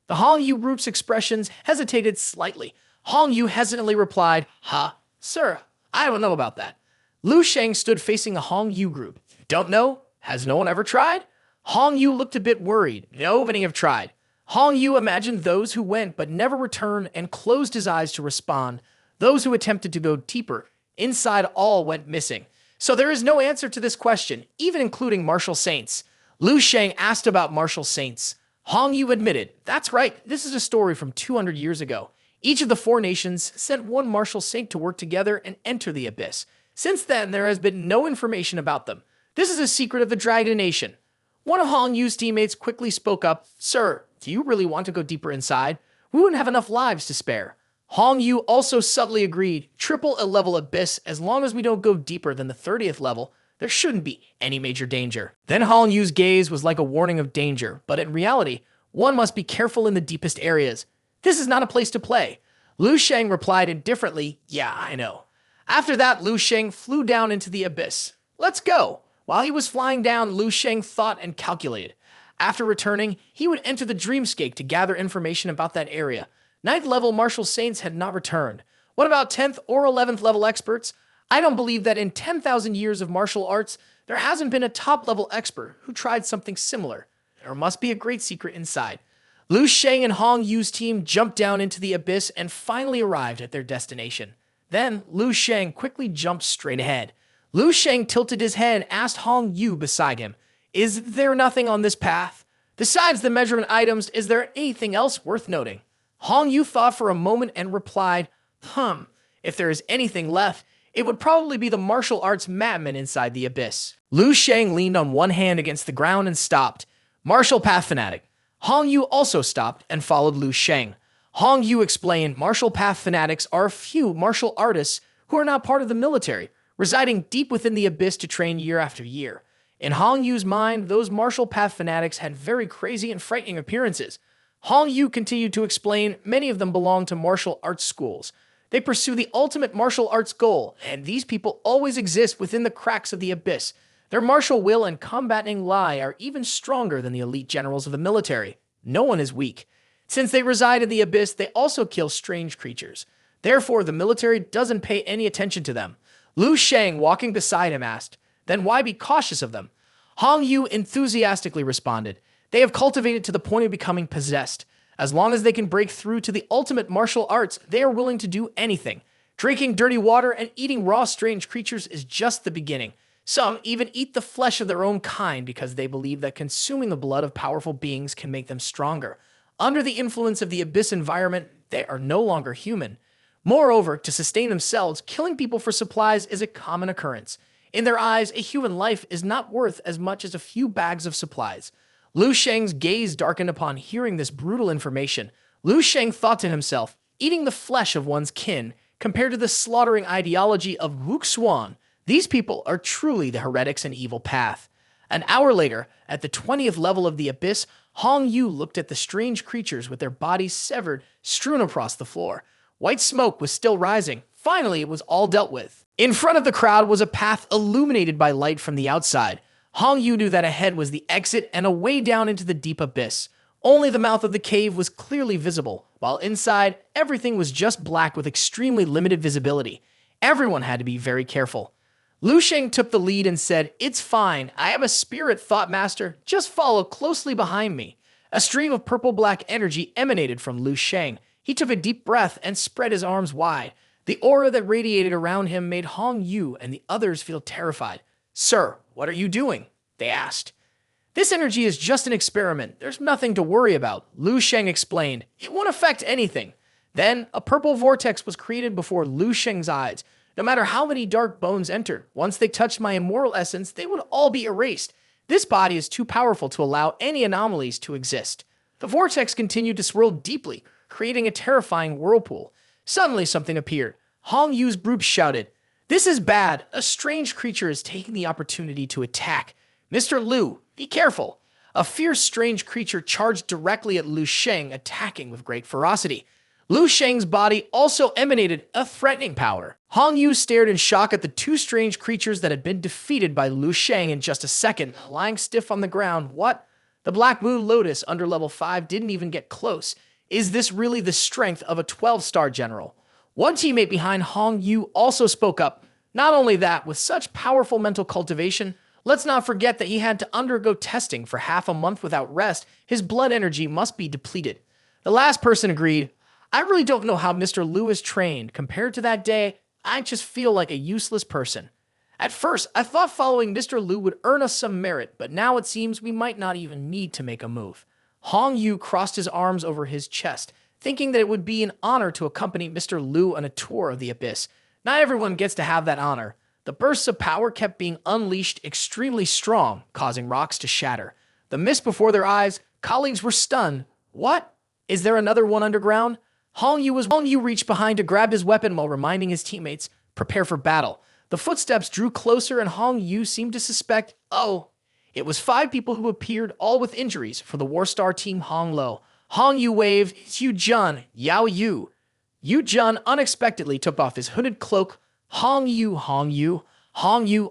The Hong Yu group's expressions hesitated slightly. Hong Yu hesitantly replied, huh? Sir, I don't know about that. Lu Sheng stood facing the Hong Yu group. Don't know? Has no one ever tried? Hong Yu looked a bit worried. No, many have tried. Hong Yu imagined those who went but never returned and closed his eyes to respond. Those who attempted to go deeper inside all went missing. So there is no answer to this question, even including martial saints. Lu Sheng asked about martial saints. Hong Yu admitted, that's right, this is a story from 200 years ago. Each of the four nations sent one martial saint to work together and enter the abyss. Since then, there has been no information about them. This is a secret of the Dragon Nation. One of Hong Yu's teammates quickly spoke up, Sir, do you really want to go deeper inside? We wouldn't have enough lives to spare. Hong Yu also subtly agreed, triple a level abyss, as long as we don't go deeper than the 30th level, there shouldn't be any major danger. Then Hong Yu's gaze was like a warning of danger, but in reality, one must be careful in the deepest areas. This is not a place to play. Lu Sheng replied indifferently, yeah, I know. After that, Lu Sheng flew down into the abyss. Let's go. While he was flying down, Lu Sheng thought and calculated. After returning, he would enter the dreamscape to gather information about that area. 9th level martial saints had not returned. What about 10th or 11th level experts? I don't believe that in 10,000 years of martial arts, there hasn't been a top level expert who tried something similar. There must be a great secret inside. Lu Sheng and Hong Yu's team jumped down into the abyss and finally arrived at their destination. Then Lu Sheng quickly jumped straight ahead. Lu Sheng tilted his head and asked Hong Yu beside him, is there nothing on this path? Besides the measurement items, is there anything else worth noting? Hong Yu thought for a moment and replied, if there is anything left, it would probably be the martial arts madman inside the abyss. Lu Sheng leaned on one hand against the ground and stopped. Martial path fanatic. Hong Yu also stopped and followed Lu Sheng. Hong Yu explained martial path fanatics are a few martial artists who are not part of the military, residing deep within the abyss to train year after year. In Hong Yu's mind, those martial path fanatics had very crazy and frightening appearances. Hong Yu continued to explain many of them belong to martial arts schools. They pursue the ultimate martial arts goal, and these people always exist within the cracks of the abyss. Their martial will and combating lie are even stronger than the elite generals of the military. No one is weak. Since they reside in the abyss, they also kill strange creatures. Therefore, the military doesn't pay any attention to them. Lu Sheng, walking beside him, asked, then why be cautious of them? Hong Yu enthusiastically responded, they have cultivated to the point of becoming possessed. As long as they can break through to the ultimate martial arts, they are willing to do anything. Drinking dirty water and eating raw strange creatures is just the beginning. Some even eat the flesh of their own kind because they believe that consuming the blood of powerful beings can make them stronger. Under the influence of the abyss environment, they are no longer human. Moreover, to sustain themselves, killing people for supplies is a common occurrence. In their eyes, a human life is not worth as much as a few bags of supplies. Lu Sheng's gaze darkened upon hearing this brutal information. Lu Sheng thought to himself, eating the flesh of one's kin compared to the slaughtering ideology of Wuxuan, these people are truly the heretics and evil path. An hour later, at the 20th level of the abyss, Hong Yu looked at the strange creatures with their bodies severed, strewn across the floor. White smoke was still rising. Finally, it was all dealt with. In front of the crowd was a path illuminated by light from the outside. Hong Yu knew that ahead was the exit and a way down into the deep abyss. Only the mouth of the cave was clearly visible, while inside, everything was just black with extremely limited visibility. Everyone had to be very careful. Lu Sheng took the lead and said, it's fine, I have a spirit thought master, just follow closely behind me. A stream of purple-black energy emanated from Lu Sheng. He took a deep breath and spread his arms wide. The aura that radiated around him made Hong Yu and the others feel terrified. "Sir, what are you doing?" they asked. "This energy is just an experiment. There's nothing to worry about," Lu Sheng explained. "It won't affect anything." Then, a purple vortex was created before Lu Sheng's eyes. No matter how many dark bones entered, once they touched my immortal essence, they would all be erased. This body is too powerful to allow any anomalies to exist. The vortex continued to swirl deeply, creating a terrifying whirlpool. Suddenly, something appeared. Hong Yu's group shouted, "This is bad. A strange creature is taking the opportunity to attack. Mr. Lu, be careful." A fierce, strange creature charged directly at Lu Sheng, attacking with great ferocity. Lu Sheng's body also emanated a threatening power. Hong Yu stared in shock at the two strange creatures that had been defeated by Lu Sheng in just a second, lying stiff on the ground. What? The Black Moon Lotus under level 5 didn't even get close. Is this really the strength of a 12-star general? One teammate behind Hong Yu also spoke up. Not only that, with such powerful mental cultivation, let's not forget that he had to undergo testing for half a month without rest. His blood energy must be depleted. The last person agreed, "I really don't know how Mr. Lu is trained. Compared to that day, I just feel like a useless person. At first, I thought following Mr. Lu would earn us some merit, but now it seems we might not even need to make a move." Hong Yu crossed his arms over his chest, thinking that it would be an honor to accompany Mr. Lu on a tour of the abyss. Not everyone gets to have that honor. The bursts of power kept being unleashed extremely strong, causing rocks to shatter. The mist before their eyes, colleagues were stunned. What? Is there another one underground? Hong Yu reached behind to grab his weapon while reminding his teammates, prepare for battle. The footsteps drew closer and Hong Yu seemed to suspect, it was 5 people who appeared, all with injuries, for the Warstar team Hong Lo. Hong Yu waved, "It's Yu Jun, Yao Yu." Yu Jun unexpectedly took off his hooded cloak. Hong Yu,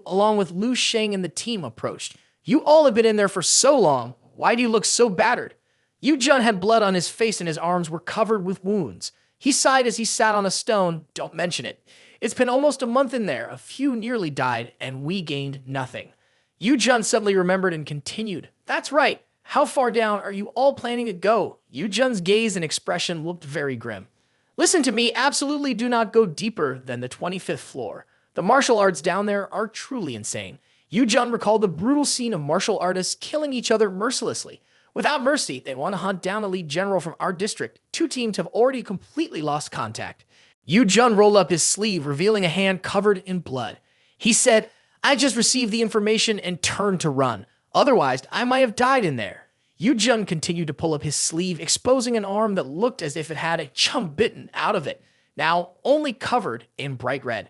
along with Lu Sheng and the team approached. "You all have been in there for so long. Why do you look so battered?" Yu Jun had blood on his face and his arms were covered with wounds. He sighed as he sat on a stone. "Don't mention it. It's been almost a month in there. A few nearly died, and we gained nothing." Yu Jun suddenly remembered and continued, "That's right. How far down are you all planning to go?" Yu Jun's gaze and expression looked very grim. "Listen to me, absolutely do not go deeper than the 25th floor. The martial arts down there are truly insane." Yu Jun recalled the brutal scene of martial artists killing each other mercilessly. Without mercy, they want to hunt down elite general from our district. 2 teams have already completely lost contact. Yu Jun rolled up his sleeve, revealing a hand covered in blood. He said, "I just received the information and turned to run. Otherwise, I might have died in there." Yu Jun continued to pull up his sleeve, exposing an arm that looked as if it had a chunk bitten out of it, now only covered in bright red.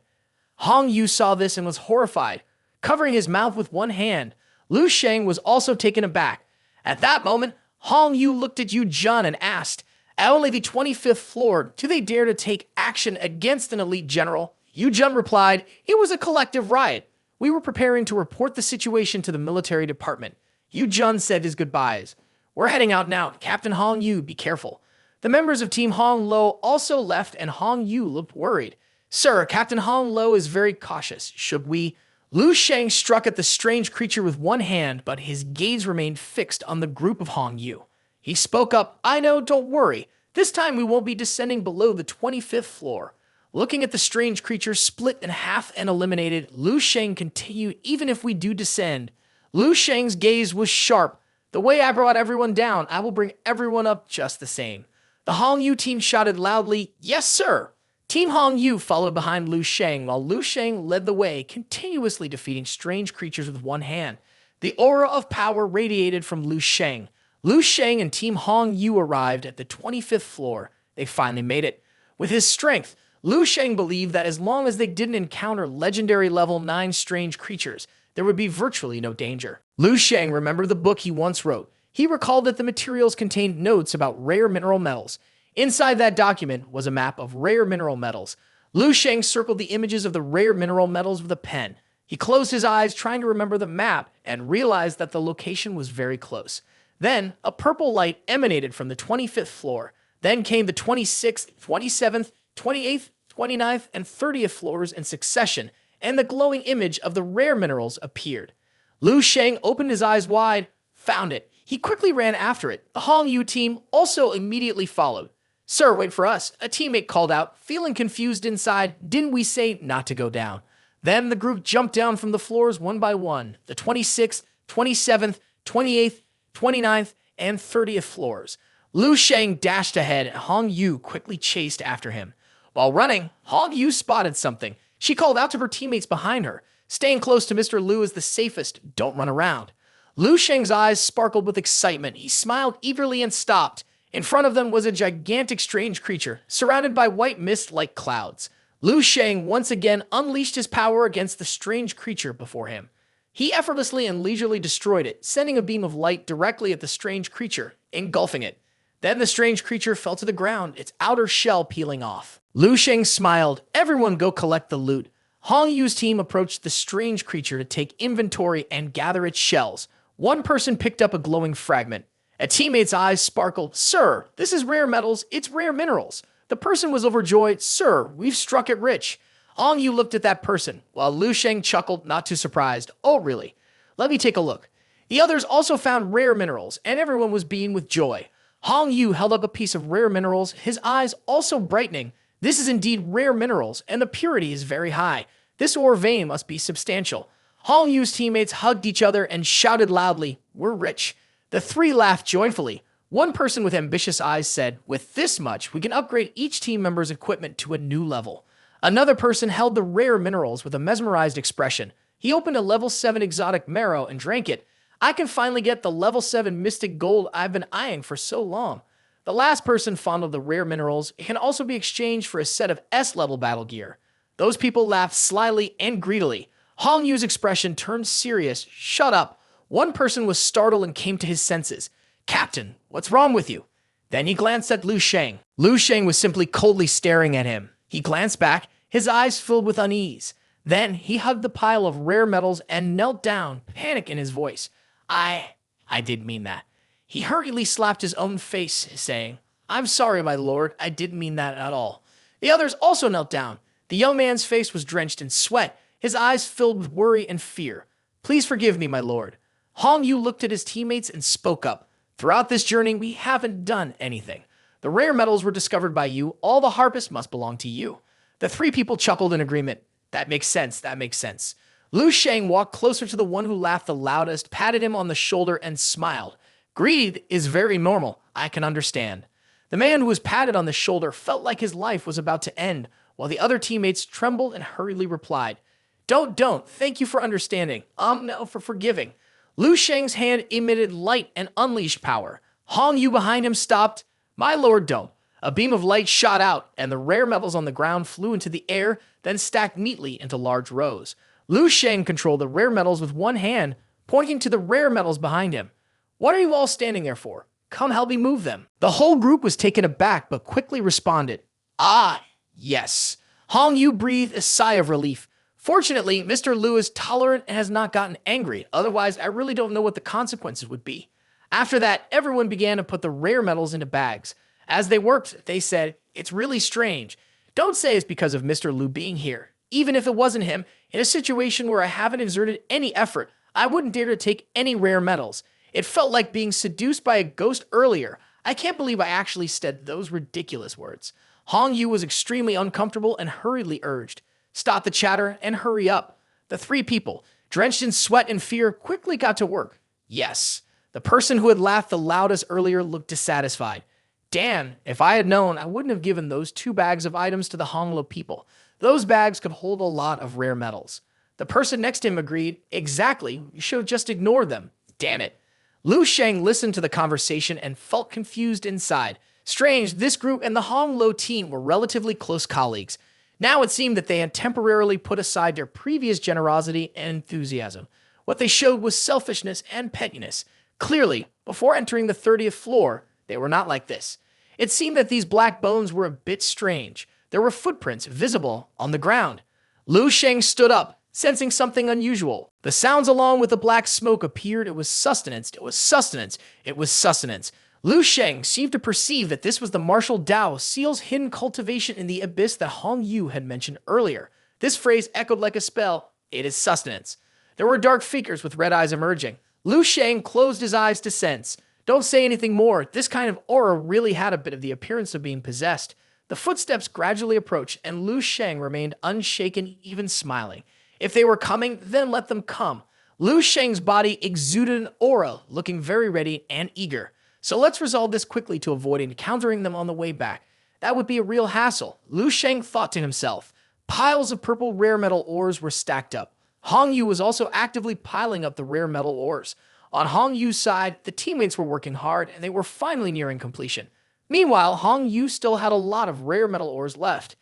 Hong Yu saw this and was horrified. Covering his mouth with one hand, Lu Sheng was also taken aback. At that moment, Hong Yu looked at Yu Jun and asked, "At only the 25th floor, do they dare to take action against an elite general?" Yu Jun replied, "It was a collective riot. We were preparing to report the situation to the military department." Yu Jun said his goodbyes. "We're heading out now. Captain Hong Yu, be careful." The members of Team Hong Lo also left and Hong Yu looked worried. "Sir, Captain Hong Lo is very cautious. Should we?" Lu Sheng struck at the strange creature with one hand, but his gaze remained fixed on the group of Hong Yu. He spoke up, "I know, don't worry. This time we won't be descending below the 25th floor." Looking at the strange creature split in half and eliminated, Lu Sheng continued, "Even if we do descend." Lu Sheng's gaze was sharp. "The way I brought everyone down, I will bring everyone up just the same." The Hong Yu team shouted loudly, "Yes, sir!" Team Hong Yu followed behind Lu Sheng, while Lu Sheng led the way, continuously defeating strange creatures with one hand. The aura of power radiated from Lu Sheng. Lu Sheng and Team Hong Yu arrived at the 25th floor. They finally made it. With his strength, Lu Sheng believed that as long as they didn't encounter legendary level 9 strange creatures, there would be virtually no danger. Lu Sheng remembered the book he once wrote. He recalled that the materials contained notes about rare mineral metals. Inside that document was a map of rare mineral metals. Lu Sheng circled the images of the rare mineral metals with a pen. He closed his eyes, trying to remember the map, and realized that the location was very close. Then, a purple light emanated from the 25th floor. Then came the 26th, 27th, 28th, 29th, and 30th floors in succession, and the glowing image of the rare minerals appeared. Lu Sheng opened his eyes wide. Found it. He quickly ran after it. The Hong Yu team also immediately followed. "Sir, wait for us," a teammate called out, feeling confused inside. "Didn't we say not to go down?" Then the group jumped down from the floors one by one, the 26th, 27th, 28th, 29th, and 30th floors. Lu Sheng dashed ahead, and Hong Yu quickly chased after him. While running, Hong Yu spotted something. She called out to her teammates behind her. "Staying close to Mr. Lu is the safest. Don't run around." Lu Sheng's eyes sparkled with excitement. He smiled eagerly and stopped. In front of them was a gigantic strange creature, surrounded by white mist like clouds. Lu Sheng once again unleashed his power against the strange creature before him. He effortlessly and leisurely destroyed it, sending a beam of light directly at the strange creature, engulfing it. Then the strange creature fell to the ground, its outer shell peeling off. Lu Sheng smiled. "Everyone go collect the loot." Hong Yu's team approached the strange creature to take inventory and gather its shells. One person picked up a glowing fragment. A teammate's eyes sparkled. "Sir, this is rare metals. It's rare minerals." The person was overjoyed. "Sir, we've struck it rich." Hong Yu looked at that person, while Lu Sheng chuckled, not too surprised. "Oh, really? Let me take a look." The others also found rare minerals, and everyone was beaming with joy. Hong Yu held up a piece of rare minerals, his eyes also brightening. "This is indeed rare minerals, and the purity is very high. This ore vein must be substantial." Hong Yu's teammates hugged each other and shouted loudly, "We're rich." The three laughed joyfully. One person with ambitious eyes said, "With this much, we can upgrade each team member's equipment to a new level." Another person held the rare minerals with a mesmerized expression. He opened a level 7 exotic marrow and drank it. "I can finally get the level 7 mystic gold I've been eyeing for so long." The last person fondled the rare minerals. It can also be exchanged for a set of S-level battle gear. Those people laughed slyly and greedily. Hong Yu's expression turned serious. "Shut up." One person was startled and came to his senses. "Captain, what's wrong with you?" Then he glanced at Lu Sheng. Lu Sheng was simply coldly staring at him. He glanced back, his eyes filled with unease. Then he hugged the pile of rare metals and knelt down, panic in his voice. I didn't mean that." He hurriedly slapped his own face, saying, "I'm sorry, my lord. I didn't mean that at all." The others also knelt down. The young man's face was drenched in sweat, his eyes filled with worry and fear. "Please forgive me, my lord." Hong Yu looked at his teammates and spoke up. "Throughout this journey, we haven't done anything. The rare metals were discovered by you. All the harvests must belong to you." The three people chuckled in agreement. That makes sense. Lu Sheng walked closer to the one who laughed the loudest, patted him on the shoulder, and smiled. "Greed is very normal. I can understand." The man who was patted on the shoulder felt like his life was about to end, while the other teammates trembled and hurriedly replied, Don't. Thank you for understanding. No, for forgiving." Lu Sheng's hand emitted light and unleashed power. Hong Yu behind him stopped. "My lord, don't." A beam of light shot out, and the rare metals on the ground flew into the air, then stacked neatly into large rows. Lu Sheng controlled the rare metals with one hand, pointing to the rare metals behind him. "What are you all standing there for? Come help me move them." The whole group was taken aback, but quickly responded, "Ah, yes." Hong Yu breathed a sigh of relief. Fortunately, Mr. Lu is tolerant and has not gotten angry. Otherwise, I really don't know what the consequences would be. After that, everyone began to put the rare metals into bags. As they worked, they said, "It's really strange. Don't say it's because of Mr. Lu being here. Even if it wasn't him, in a situation where I haven't exerted any effort, I wouldn't dare to take any rare metals. It felt like being seduced by a ghost earlier. I can't believe I actually said those ridiculous words." Hong Yu was extremely uncomfortable and hurriedly urged, "Stop the chatter and hurry up." The three people, drenched in sweat and fear, quickly got to work. Yes, the person who had laughed the loudest earlier looked dissatisfied. "Damn, if I had known, I wouldn't have given those 2 bags of items to the Honglo people. Those bags could hold a lot of rare metals." The person next to him agreed, "Exactly, you should have just ignored them. Damn it." Lu Sheng listened to the conversation and felt confused inside. Strange, this group and the Honglo team were relatively close colleagues. Now it seemed that they had temporarily put aside their previous generosity and enthusiasm. What they showed was selfishness and pettiness. Clearly, before entering the 30th floor, they were not like this. It seemed that these black bones were a bit strange. There were footprints visible on the ground. Lu Sheng stood up, sensing something unusual. The sounds along with the black smoke appeared. It was sustenance. Lu Sheng seemed to perceive that this was the martial Tao, Seal's hidden cultivation in the abyss that Hong Yu had mentioned earlier. This phrase echoed like a spell. It is sustenance. There were dark figures with red eyes emerging. Lu Sheng closed his eyes to sense. Don't say anything more. This kind of aura really had a bit of the appearance of being possessed. The footsteps gradually approached, and Lu Sheng remained unshaken, even smiling. If they were coming, then let them come. Lu Sheng's body exuded an aura, looking very ready and eager. So let's resolve this quickly to avoid encountering them on the way back. That would be a real hassle. Lu Sheng thought to himself. Piles of purple rare metal ores were stacked up. Hong Yu was also actively piling up the rare metal ores. On Hong Yu's side, the teammates were working hard and they were finally nearing completion. Meanwhile, Hong Yu still had a lot of rare metal ores left.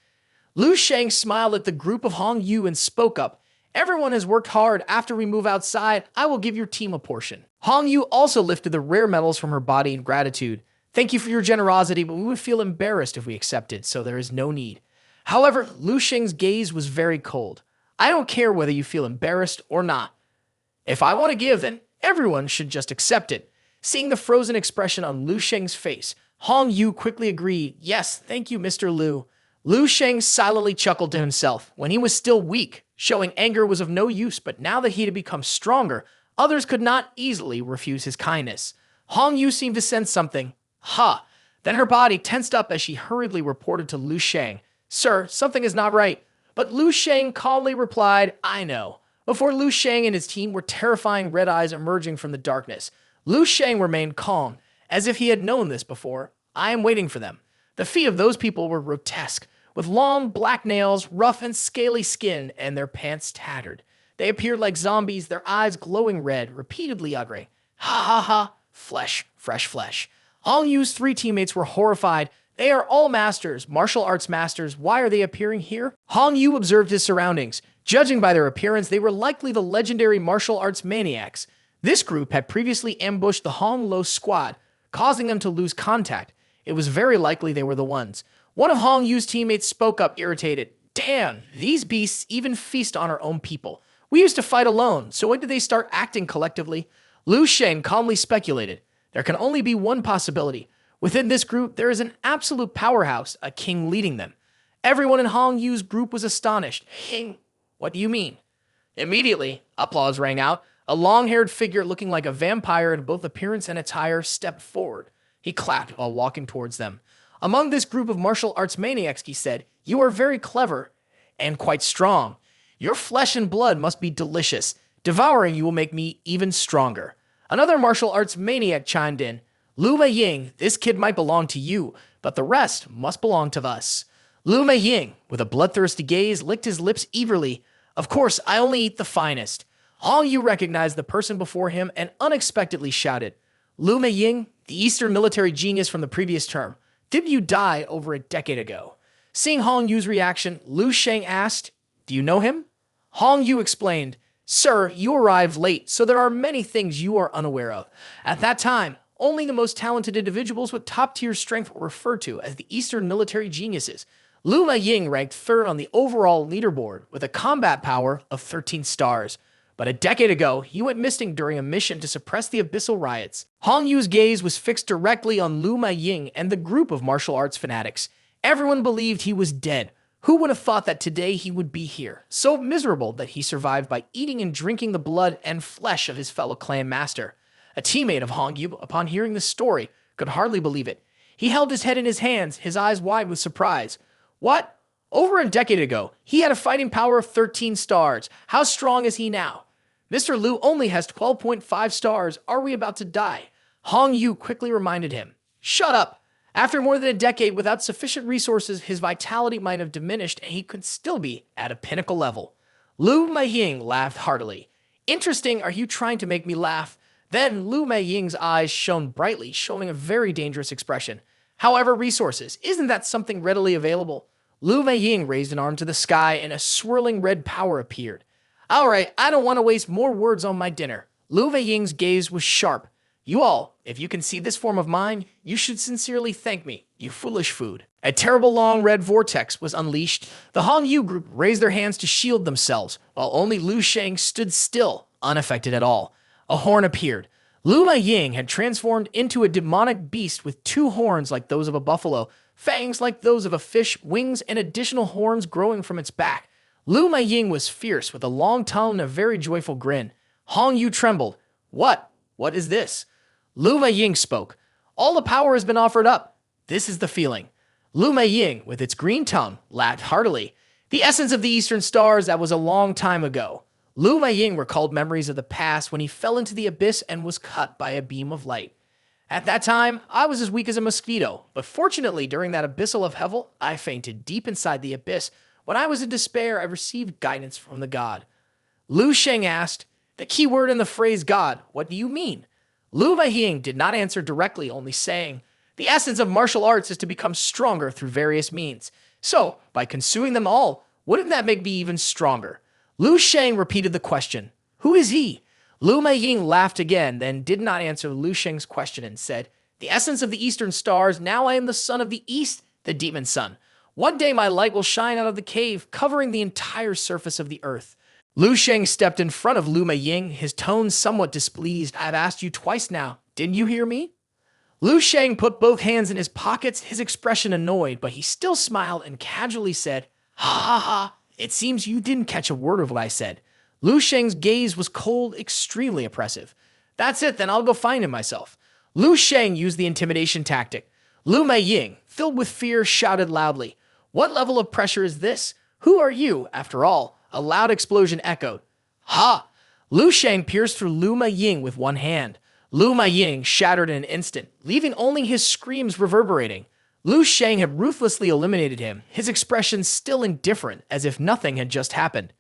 Lu Sheng smiled at the group of Hong Yu and spoke up. Everyone has worked hard. After we move outside, I will give your team a portion. Hong Yu also lifted the rare metals from her body in gratitude. Thank you for your generosity, but we would feel embarrassed if we accepted, so there is no need. However, Lu Sheng's gaze was very cold. I don't care whether you feel embarrassed or not. If I want to give, then everyone should just accept it. Seeing the frozen expression on Lu Sheng's face, Hong Yu quickly agreed, yes, thank you, Mr. Lu. Lu Sheng silently chuckled to himself. When he was still weak, showing anger was of no use, but now that he had become stronger, others could not easily refuse his kindness. Hong Yu seemed to sense something. Ha! Then her body tensed up as she hurriedly reported to Lu Sheng. Sir, something is not right. But Lu Sheng calmly replied, I know. Before Lu Sheng and his team were terrifying red eyes emerging from the darkness. Lu Sheng remained calm, as if he had known this before. I am waiting for them. The feet of those people were grotesque, with long black nails, rough and scaly skin, and their pants tattered. They appeared like zombies, their eyes glowing red, repeatedly uttering, ha ha ha, flesh, fresh flesh. Hong Yu's 3 teammates were horrified. They are all masters, martial arts masters. Why are they appearing here? Hong Yu observed his surroundings. Judging by their appearance, they were likely the legendary martial arts maniacs. This group had previously ambushed the Hong Lo squad, causing them to lose contact. It was very likely they were the ones. One of Hong Yu's teammates spoke up, irritated. Damn, these beasts even feast on our own people. We used to fight alone, so when did they start acting collectively? Lu Sheng calmly speculated. There can only be one possibility. Within this group, there is an absolute powerhouse, a king leading them. Everyone in Hong Yu's group was astonished. King? What do you mean? Immediately, applause rang out. A long-haired figure looking like a vampire in both appearance and attire stepped forward. He clapped while walking towards them. Among this group of martial arts maniacs, he said, you are very clever and quite strong. Your flesh and blood must be delicious. Devouring you will make me even stronger. Another martial arts maniac chimed in. Lu Meiying, this kid might belong to you, but the rest must belong to us. Lu Meiying, with a bloodthirsty gaze, licked his lips eagerly. Of course, I only eat the finest. Hong Yu recognized the person before him and unexpectedly shouted, Lu Meiying, the Eastern military genius from the previous term. Didn't you die over a decade ago? Seeing Hong Yu's reaction, Lu Sheng asked, do you know him? Hong Yu explained, Sir, you arrived late, so there are many things you are unaware of. At that time, only the most talented individuals with top-tier strength were referred to as the Eastern military geniuses. Lu Meiying ranked 3rd on the overall leaderboard with a combat power of 13 stars. But a decade ago, he went missing during a mission to suppress the abyssal riots. Hong Yu's gaze was fixed directly on Lu Meiying and the group of martial arts fanatics. Everyone believed he was dead. Who would have thought that today he would be here, so miserable that he survived by eating and drinking the blood and flesh of his fellow clan master? A teammate of Hong Yu, upon hearing the story, could hardly believe it. He held his head in his hands, his eyes wide with surprise. What? Over a decade ago, he had a fighting power of 13 stars. How strong is he now? Mr. Lu only has 12.5 stars. Are we about to die? Hong Yu quickly reminded him. Shut up! After more than a decade without sufficient resources, his vitality might have diminished and he could still be at a pinnacle level. Lu Meiying laughed heartily. Interesting, are you trying to make me laugh? Then Lu Meiying's eyes shone brightly, showing a very dangerous expression. However, resources, isn't that something readily available? Lu Meiying raised an arm to the sky and a swirling red power appeared. Alright, I don't want to waste more words on my dinner. Lu Meiying's gaze was sharp. You all, if you can see this form of mine, you should sincerely thank me, you foolish food. A terrible long red vortex was unleashed. The Hong Yu group raised their hands to shield themselves, while only Lu Sheng stood still, unaffected at all. A horn appeared. Lu Meiying had transformed into a demonic beast with 2 horns like those of a buffalo, fangs like those of a fish, wings, and additional horns growing from its back. Lu Meiying was fierce with a long tongue and a very joyful grin. Hong Yu trembled. What? What is this? Lu Ying spoke. All the power has been offered up. This is the feeling. Lu Ying, with its green tongue, laughed heartily. The essence of the eastern stars that was a long time ago. Lu Ying recalled memories of the past when he fell into the abyss and was cut by a beam of light. At that time, I was as weak as a mosquito, but fortunately during that abyssal of Hevel, I fainted deep inside the abyss. When I was in despair, I received guidance from the god. Lu Sheng asked, the key word in the phrase God, what do you mean? Lu Ying did not answer directly, only saying, the essence of martial arts is to become stronger through various means. So, by consuming them all, wouldn't that make me even stronger? Lu Sheng repeated the question. Who is he? Lu Ying laughed again, then did not answer Lu Sheng's question and said, the essence of the eastern stars, now I am the son of the east, the demon sun. One day my light will shine out of the cave, covering the entire surface of the earth. Lu Sheng stepped in front of Lu Ying, his tone somewhat displeased. I've asked you twice now. Didn't you hear me? Lu Sheng put both hands in his pockets, his expression annoyed, but he still smiled and casually said, ha ha ha, it seems you didn't catch a word of what I said. Lu Sheng's gaze was cold, extremely oppressive. That's it, then I'll go find him myself. Lu Sheng used the intimidation tactic. Lu Ying, filled with fear, shouted loudly, what level of pressure is this? Who are you, after all? A loud explosion echoed. Ha! Lu Sheng pierced through Lu Ying with one hand. Lu Ying shattered in an instant, leaving only his screams reverberating. Lu Sheng had ruthlessly eliminated him, his expression still indifferent, as if nothing had just happened.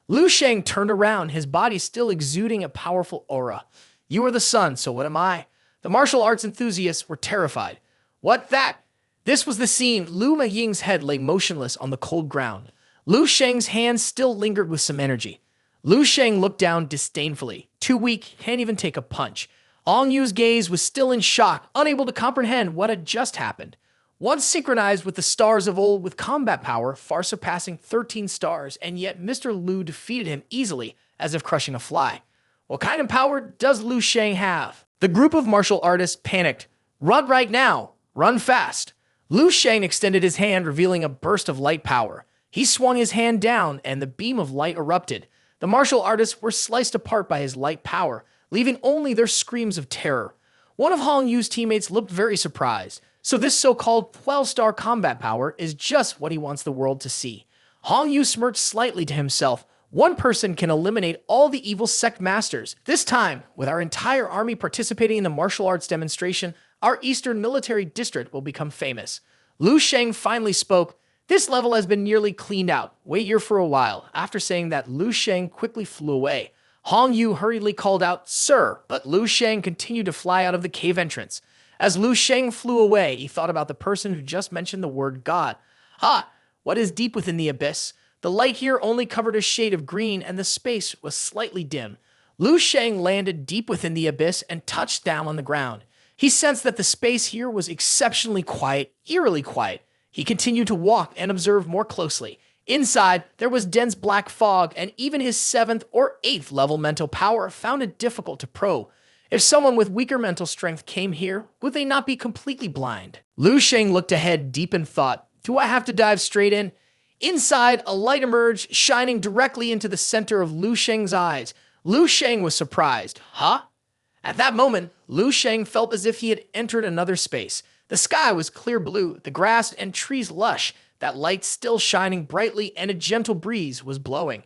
Lu Sheng turned around, his body still exuding a powerful aura. You are the sun, so what am I? The martial arts enthusiasts were terrified. What that? This was the scene. Lu Ying's head lay motionless on the cold ground. Lu Sheng's hands still lingered with some energy. Lu Sheng looked down disdainfully. Too weak, can't even take a punch. Hong Yu's gaze was still in shock, unable to comprehend what had just happened. Once synchronized with the stars of old with combat power, far surpassing 13 stars, and yet Mr. Lu defeated him easily, as if crushing a fly. What kind of power does Lu Sheng have? The group of martial artists panicked. Run right now! Run fast! Lu Sheng extended his hand, revealing a burst of light power. He swung his hand down, and the beam of light erupted. The martial artists were sliced apart by his light power, leaving only their screams of terror. One of Hong Yu's teammates looked very surprised. So this so-called 12-star combat power is just what he wants the world to see. Hong Yu smirked slightly to himself. One person can eliminate all the evil sect masters. This time, with our entire army participating in the martial arts demonstration, our Eastern Military District will become famous. Lu Sheng finally spoke. This level has been nearly cleaned out. Wait here for a while. After saying that, Lu Sheng quickly flew away. Hong Yu hurriedly called out, Sir, but Lu Sheng continued to fly out of the cave entrance. As Lu Sheng flew away, he thought about the person who just mentioned the word God. Ha! What is deep within the abyss? The light here only covered a shade of green, and the space was slightly dim. Lu Sheng landed deep within the abyss and touched down on the ground. He sensed that the space here was exceptionally quiet, eerily quiet. He continued to walk and observe more closely. Inside, there was dense black fog, and even his 7th or 8th level mental power found it difficult to probe. If someone with weaker mental strength came here, would they not be completely blind? Lu Sheng looked ahead deep in thought. Do I have to dive straight in? Inside, a light emerged, shining directly into the center of Lu Sheng's eyes. Lu Sheng was surprised. Huh? At that moment, Lu Sheng felt as if he had entered another space. The sky was clear blue, the grass and trees lush, that light still shining brightly, and a gentle breeze was blowing.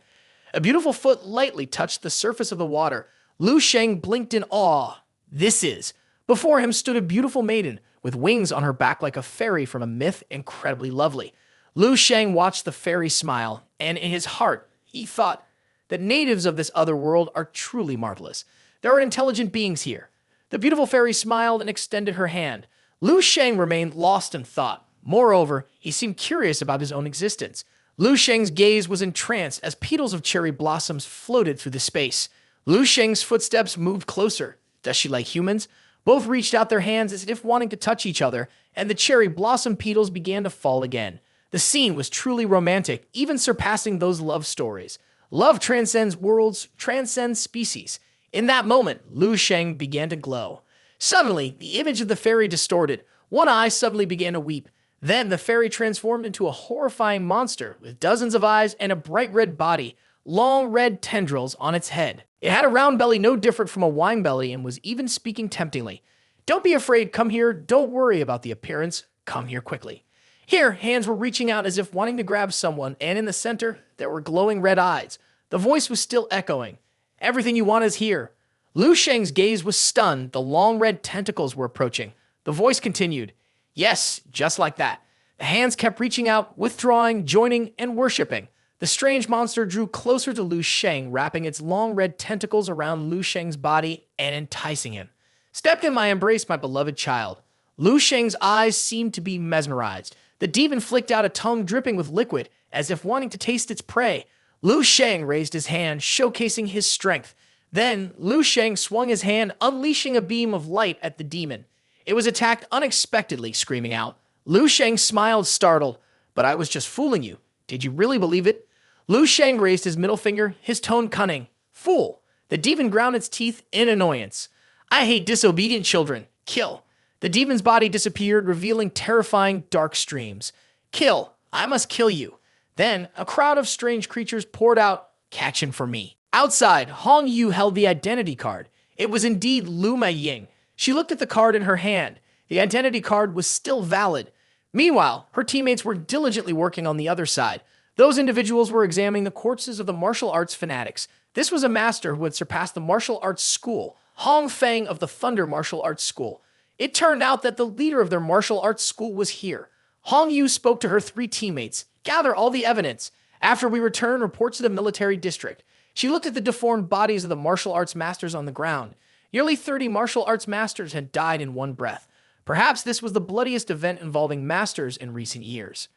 A beautiful foot lightly touched the surface of the water. Lu Sheng blinked in awe. This is. Before him stood a beautiful maiden, with wings on her back like a fairy from a myth, incredibly lovely. Lu Sheng watched the fairy smile, and in his heart, he thought that natives of this other world are truly marvelous. There are intelligent beings here. The beautiful fairy smiled and extended her hand. Lu Sheng remained lost in thought. Moreover, he seemed curious about his own existence. Lu Sheng's gaze was entranced as petals of cherry blossoms floated through the space. Lu Sheng's footsteps moved closer. Does she like humans? Both reached out their hands as if wanting to touch each other, and the cherry blossom petals began to fall again. The scene was truly romantic, even surpassing those love stories. Love transcends worlds, transcends species. In that moment, Lu Sheng began to glow. Suddenly, the image of the fairy distorted. One eye suddenly began to weep. Then the fairy transformed into a horrifying monster with dozens of eyes and a bright red body, long red tendrils on its head. It had a round belly no different from a wine belly and was even speaking temptingly. Don't be afraid, come here, don't worry about the appearance, come here quickly. Here, hands were reaching out as if wanting to grab someone, and in the center, there were glowing red eyes. The voice was still echoing. Everything you want is here. Lu Sheng's gaze was stunned. The long red tentacles were approaching. The voice continued. Yes, just like that. The hands kept reaching out, withdrawing, joining, and worshipping. The strange monster drew closer to Lu Sheng, wrapping its long red tentacles around Lu Sheng's body and enticing him. Stepped in my embrace, my beloved child. Lu Sheng's eyes seemed to be mesmerized. The demon flicked out a tongue dripping with liquid, as if wanting to taste its prey. Lu Sheng raised his hand, showcasing his strength. Then, Lu Sheng swung his hand, unleashing a beam of light at the demon. It was attacked unexpectedly, screaming out. Lu Sheng smiled, startled. But I was just fooling you. Did you really believe it? Lu Sheng raised his middle finger, his tone cunning. Fool! The demon ground its teeth in annoyance. I hate disobedient children. Kill. The demon's body disappeared, revealing terrifying dark streams. Kill. I must kill you. Then, a crowd of strange creatures poured out. Catch him for me. Outside, Hong Yu held the identity card. It was indeed Lu Mei Ying. She looked at the card in her hand. The identity card was still valid. Meanwhile, her teammates were diligently working on the other side. Those individuals were examining the corpses of the martial arts fanatics. This was a master who had surpassed the martial arts school, Hong Feng of the Thunder Martial Arts School. It turned out that the leader of their martial arts school was here. Hong Yu spoke to her 3 teammates. Gather all the evidence. After we return, report to the military district. She looked at the deformed bodies of the martial arts masters on the ground. Nearly 30 martial arts masters had died in one breath. Perhaps this was the bloodiest event involving masters in recent years.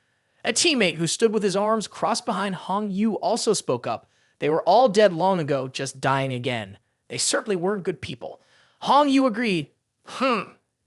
A teammate who stood with his arms crossed behind Hong Yu also spoke up. They were all dead long ago, just dying again. They certainly weren't good people. Hong Yu agreed.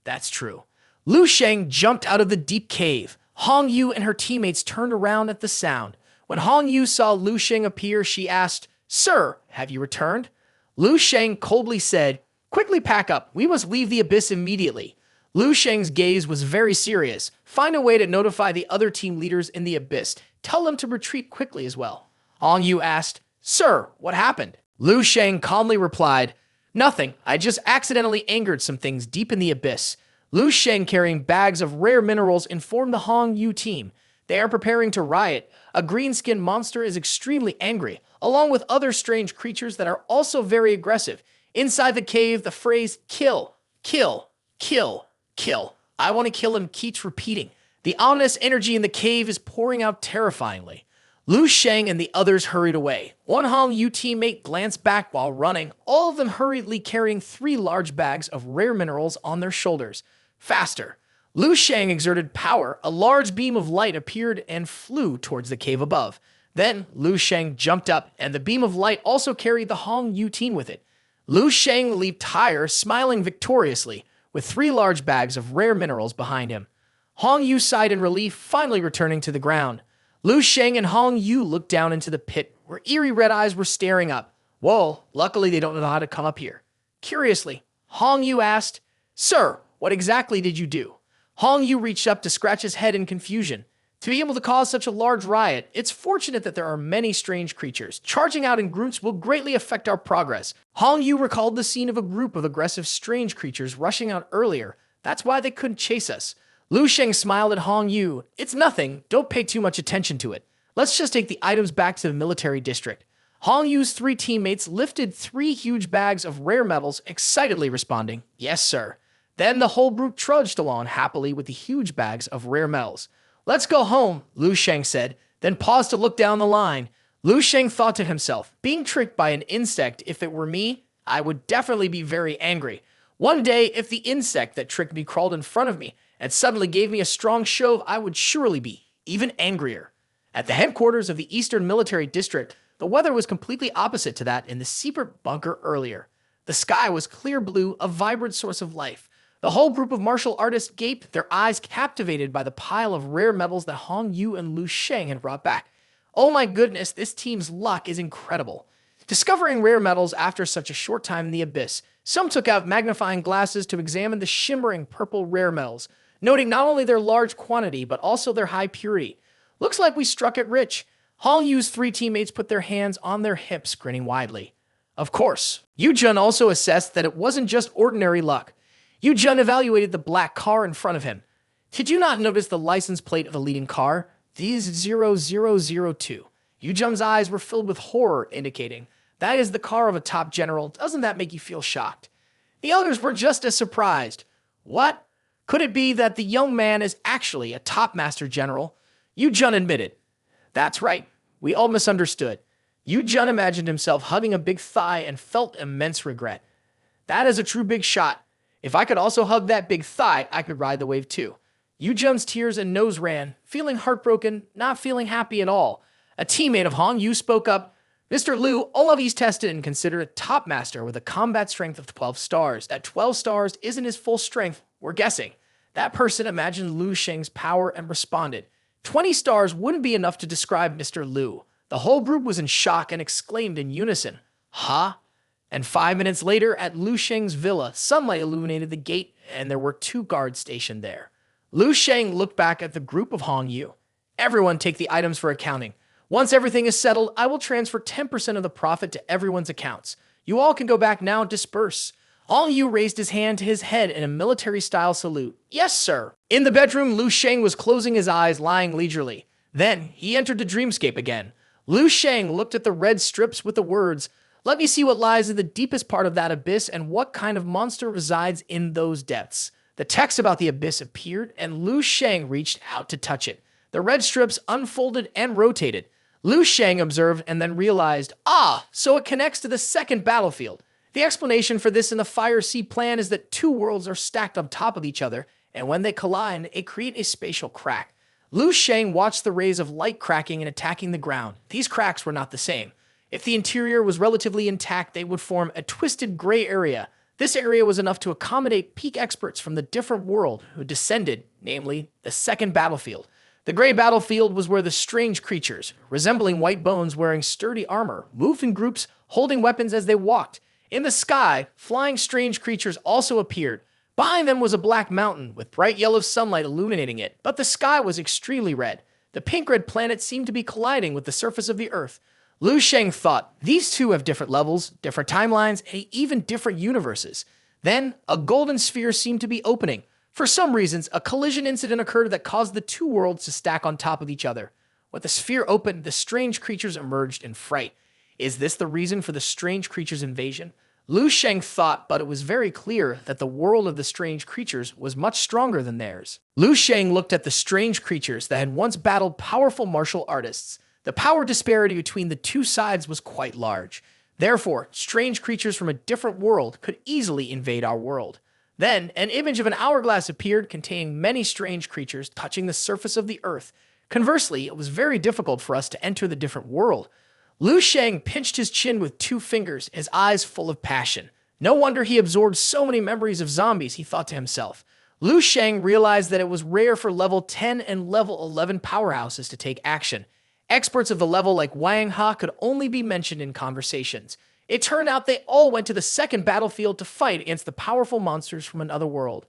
That's true. Lu Sheng jumped out of the deep cave. Hong Yu and her teammates turned around at the sound. When Hong Yu saw Lu Sheng appear, she asked, Sir, have you returned? Lu Sheng coldly said, Quickly pack up. We must leave the abyss immediately. Lu Sheng's gaze was very serious. Find a way to notify the other team leaders in the abyss. Tell them to retreat quickly as well. Hong Yu asked, Sir, what happened? Lu Sheng calmly replied, Nothing. I just accidentally angered some things deep in the abyss. Lu Sheng, carrying bags of rare minerals, informed the Hong Yu team. They are preparing to riot. A green-skinned monster is extremely angry, along with other strange creatures that are also very aggressive. Inside the cave, the phrase, kill, kill, kill, kill. I want to kill him keeps repeating. The ominous energy in the cave is pouring out terrifyingly. Lu Sheng and the others hurried away. One Hong Yu teammate glanced back while running, all of them hurriedly carrying 3 large bags of rare minerals on their shoulders. Faster. Lu Sheng exerted power. A large beam of light appeared and flew towards the cave above. Then Lu Sheng jumped up, and the beam of light also carried the Hong Yu team with it. Lu Sheng leaped higher, smiling victoriously, with 3 large bags of rare minerals behind him. Hong Yu sighed in relief, finally returning to the ground. Lu Sheng and Hong Yu looked down into the pit, where eerie red eyes were staring up. Whoa, luckily they don't know how to come up here. Curiously, Hong Yu asked, Sir, what exactly did you do? Hong Yu reached up to scratch his head in confusion. To be able to cause such a large riot, it's fortunate that there are many strange creatures. Charging out in groups will greatly affect our progress. Hong Yu recalled the scene of a group of aggressive strange creatures rushing out earlier. That's why they couldn't chase us. Lu Sheng smiled at Hong Yu. It's nothing. Don't pay too much attention to it. Let's just take the items back to the military district. Hong Yu's 3 teammates lifted 3 huge bags of rare metals, excitedly responding, Yes, sir. Then the whole group trudged along happily with the huge bags of rare metals. Let's go home, Lu Sheng said, then paused to look down the line. Lu Sheng thought to himself, being tricked by an insect, if it were me, I would definitely be very angry. One day, if the insect that tricked me crawled in front of me and suddenly gave me a strong shove, I would surely be even angrier. At the headquarters of the Eastern Military District, the weather was completely opposite to that in the secret bunker earlier. The sky was clear blue, a vibrant source of life. The whole group of martial artists gaped, their eyes captivated by the pile of rare metals that Hong Yu and Lu Sheng had brought back. Oh my goodness, this team's luck is incredible. Discovering rare metals after such a short time in the abyss, some took out magnifying glasses to examine the shimmering purple rare metals, noting not only their large quantity, but also their high purity. Looks like we struck it rich. Hong Yu's 3 teammates put their hands on their hips, grinning widely. Of course, Yu-jun also assessed that it wasn't just ordinary luck. Yu-jun evaluated the black car in front of him. Did you not notice the license plate of the leading car? D0002. Yu-jun's eyes were filled with horror, indicating, that is the car of a top general. Doesn't that make you feel shocked? The others were just as surprised. What? Could it be that the young man is actually a top master general? Yu-jun admitted. That's right. We all misunderstood. Yu-jun imagined himself hugging a big thigh and felt immense regret. That is a true big shot. If I could also hug that big thigh, I could ride the wave too. Yu-jun's tears and nose ran, feeling heartbroken, not feeling happy at all. A teammate of Hong Yu spoke up. Mr. Lu, all of he's tested and considered a top master with a combat strength of 12 stars. That 12 stars isn't his full strength, we're guessing. That person imagined Lu Sheng's power and responded. 20 stars wouldn't be enough to describe Mr. Lu. The whole group was in shock and exclaimed in unison, huh? And 5 minutes later, at Lu Sheng's villa, sunlight illuminated the gate and there were 2 guards stationed there. Lu Sheng looked back at the group of Hong Yu. Everyone take the items for accounting. Once everything is settled, I will transfer 10% of the profit to everyone's accounts. You all can go back now, disperse. Hong Yu raised his hand to his head in a military-style salute. Yes, sir. In the bedroom, Lu Sheng was closing his eyes, lying leisurely. Then, he entered the dreamscape again. Lu Sheng looked at the red strips with the words, let me see what lies in the deepest part of that abyss and what kind of monster resides in those depths. The text about the abyss appeared, and Lu Sheng reached out to touch it. The red strips unfolded and rotated. Lu Sheng observed and then realized, so it connects to the second battlefield. The explanation for this in the Fire Sea plan is that 2 worlds are stacked on top of each other, and when they collide, they create a spatial crack. Lu Sheng watched the rays of light cracking and attacking the ground. These cracks were not the same. If the interior was relatively intact, they would form a twisted gray area. This area was enough to accommodate peak experts from the different world who descended, namely, the second battlefield. The gray battlefield was where the strange creatures, resembling white bones wearing sturdy armor, moved in groups, holding weapons as they walked. In the sky, flying strange creatures also appeared. Behind them was a black mountain with bright yellow sunlight illuminating it, but the sky was extremely red. The pink-red planet seemed to be colliding with the surface of the Earth. Lu Sheng thought, these 2 have different levels, different timelines, and even different universes. Then, a golden sphere seemed to be opening. For some reasons, a collision incident occurred that caused the 2 worlds to stack on top of each other. When the sphere opened, the strange creatures emerged in fright. Is this the reason for the strange creatures' invasion? Lu Sheng thought, but it was very clear that the world of the strange creatures was much stronger than theirs. Lu Sheng looked at the strange creatures that had once battled powerful martial artists. The power disparity between the 2 sides was quite large. Therefore, strange creatures from a different world could easily invade our world. Then, an image of an hourglass appeared containing many strange creatures touching the surface of the Earth. Conversely, it was very difficult for us to enter the different world. Lu Sheng pinched his chin with 2 fingers, his eyes full of passion. No wonder he absorbed so many memories of zombies, he thought to himself. Lu Sheng realized that it was rare for level 10 and level 11 powerhouses to take action. Experts of the level like Wang Ha could only be mentioned in conversations. It turned out they all went to the second battlefield to fight against the powerful monsters from another world.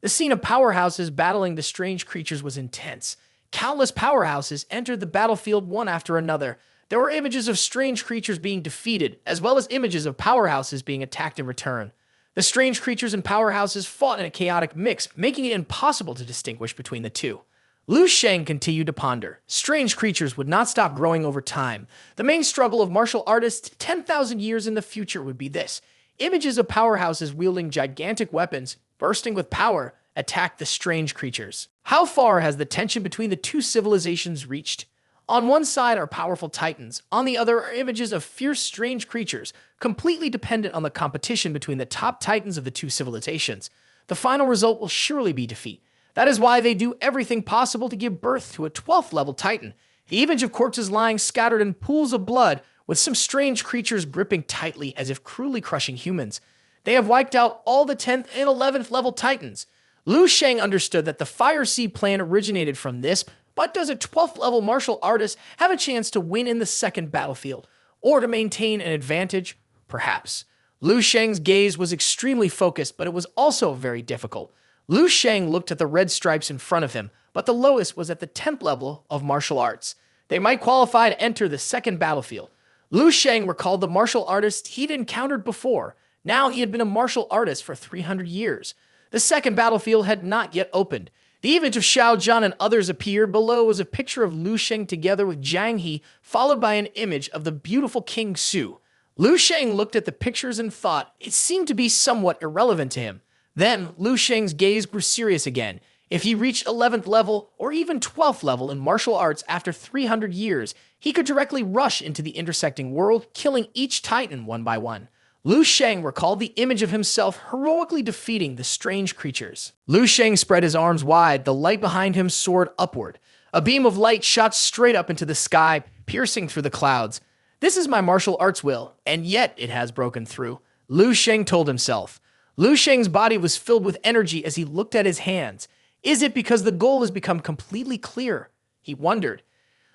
The scene of powerhouses battling the strange creatures was intense. Countless powerhouses entered the battlefield one after another. There were images of strange creatures being defeated, as well as images of powerhouses being attacked in return. The strange creatures and powerhouses fought in a chaotic mix, making it impossible to distinguish between the 2. Lu Sheng continued to ponder. Strange creatures would not stop growing over time. The main struggle of martial artists 10,000 years in the future would be this. Images of powerhouses wielding gigantic weapons, bursting with power, attack the strange creatures. How far has the tension between the 2 civilizations reached? On one side are powerful titans, on the other are images of fierce strange creatures, completely dependent on the competition between the top titans of the 2 civilizations. The final result will surely be defeat. That is why they do everything possible to give birth to a 12th level titan. The image of corpses lying scattered in pools of blood, with some strange creatures gripping tightly as if cruelly crushing humans. They have wiped out all the 10th and 11th level titans. Lu Sheng understood that the Fire Sea plan originated from this, but does a 12th level martial artist have a chance to win in the second battlefield, or to maintain an advantage? Perhaps. Lu Sheng's gaze was extremely focused, but it was also very difficult. Lu Sheng looked at the red stripes in front of him, but the lowest was at the 10th level of martial arts. They might qualify to enter the second battlefield. Lu Sheng recalled the martial artist he'd encountered before. Now he had been a martial artist for 300 years. The second battlefield had not yet opened. The image of Xiao Zhan and others appeared. Below was a picture of Lu Sheng together with Jiang He, followed by an image of the beautiful King Su. Lu Sheng looked at the pictures and thought it seemed to be somewhat irrelevant to him. Then Lu Sheng's gaze grew serious again. If he reached 11th level or even 12th level in martial arts after 300 years, he could directly rush into the intersecting world, killing each titan one by one. Lu Sheng recalled the image of himself heroically defeating the strange creatures. Lu Sheng spread his arms wide, the light behind him soared upward. A beam of light shot straight up into the sky, piercing through the clouds. This is my martial arts will, and yet it has broken through, Lu Sheng told himself. Lu Sheng's body was filled with energy as he looked at his hands. Is it because the goal has become completely clear? He wondered.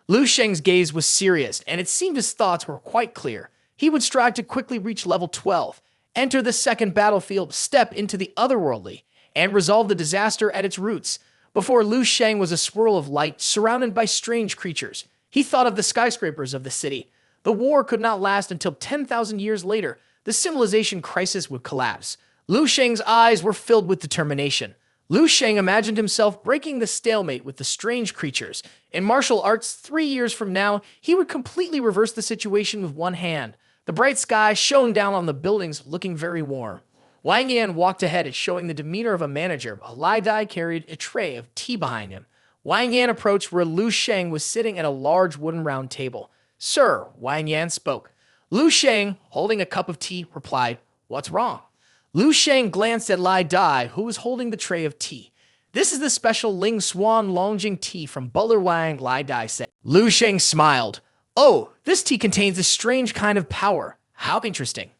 Lu Sheng's gaze was serious, and it seemed his thoughts were quite clear. He would strive to quickly reach level 12, enter the second battlefield, step into the otherworldly, and resolve the disaster at its roots. Before Lu Sheng was a swirl of light surrounded by strange creatures. He thought of the skyscrapers of the city. The war could not last until 10,000 years later. The civilization crisis would collapse. Lu Sheng's eyes were filled with determination. Lu Sheng imagined himself breaking the stalemate with the strange creatures. In martial arts, 3 years from now, he would completely reverse the situation with one hand. The bright sky shone down on the buildings, looking very warm. Wang Yan walked ahead, showing the demeanor of a manager, while Lai Dai carried a tray of tea behind him. Wang Yan approached where Lu Sheng was sitting at a large wooden round table. Sir, Wang Yan spoke. Lu Sheng, holding a cup of tea, replied, What's wrong? Lu Sheng glanced at Lai Dai, who was holding the tray of tea. This is the special Ling Swan Longjing tea from Butler Wang, Lai Dai said. Lu Sheng smiled. Oh, this tea contains a strange kind of power. How interesting.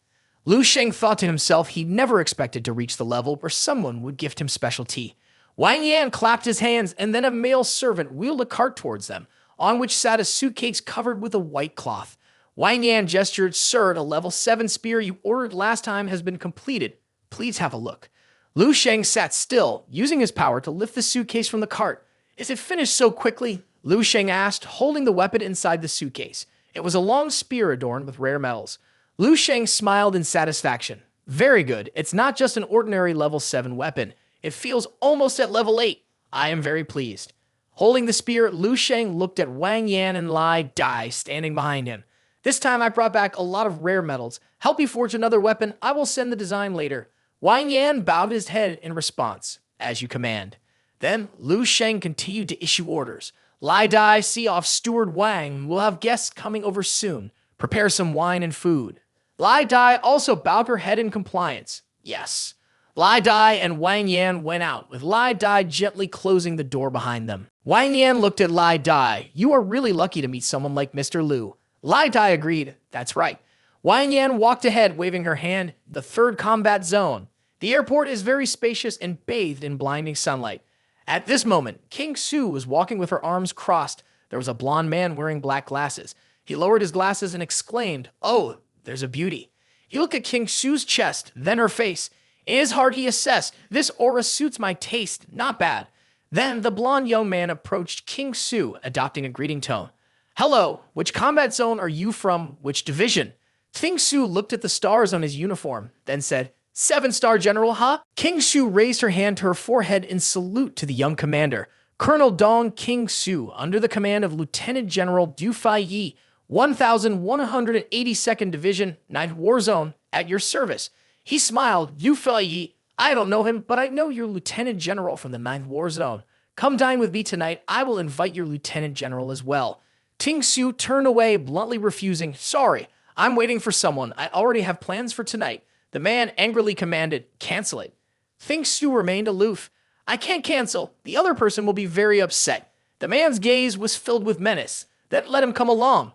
Lu Sheng thought to himself he never expected to reach the level where someone would gift him special tea. Wang Yan clapped his hands, and then a male servant wheeled a cart towards them, on which sat a suitcase covered with a white cloth. Wang Yan gestured, Sir, the level 7 spear you ordered last time has been completed. Please have a look. Lu Sheng sat still, using his power to lift the suitcase from the cart. Is it finished so quickly? Lu Sheng asked, holding the weapon inside the suitcase. It was a long spear adorned with rare metals. Lu Sheng smiled in satisfaction. Very good. It's not just an ordinary level 7 weapon. It feels almost at level 8. I am very pleased. Holding the spear, Lu Sheng looked at Wang Yan and Lai Dai standing behind him. This time I brought back a lot of rare metals. Help me forge another weapon. I will send the design later. Wang Yan bowed his head in response. As you command. Then Lu Sheng continued to issue orders. Lai Dai, see off Steward Wang. We'll have guests coming over soon. Prepare some wine and food. Lai Dai also bowed her head in compliance. Yes. Lai Dai and Wang Yan went out, with Lai Dai gently closing the door behind them. Wang Yan looked at Lai Dai. You are really lucky to meet someone like Mr. Lu. Lai Dai agreed. That's right. Wang Yan walked ahead, waving her hand. The third combat zone. The airport is very spacious and bathed in blinding sunlight. At this moment, King Su was walking with her arms crossed. There was a blond man wearing black glasses. He lowered his glasses and exclaimed, Oh, there's a beauty. He looked at King Su's chest, then her face. In his heart, he assessed, this aura suits my taste, not bad. Then the blond young man approached King Su, adopting a greeting tone. Hello, which combat zone are you from? Which division? King Su looked at the stars on his uniform, then said, 7-star general, huh? King Su raised her hand to her forehead in salute to the young commander, Colonel Dong King Su, under the command of Lieutenant General Du Fai Yi, 1182nd Division, 9th War Zone, at your service. He smiled. Du Fai Yi, I don't know him, but I know your Lieutenant General from the 9th War Zone. Come dine with me tonight. I will invite your Lieutenant General as well. King Su turned away, bluntly refusing. Sorry, I'm waiting for someone. I already have plans for tonight. The man angrily commanded, cancel it. King Su remained aloof. I can't cancel. The other person will be very upset. The man's gaze was filled with menace. Then let him come along.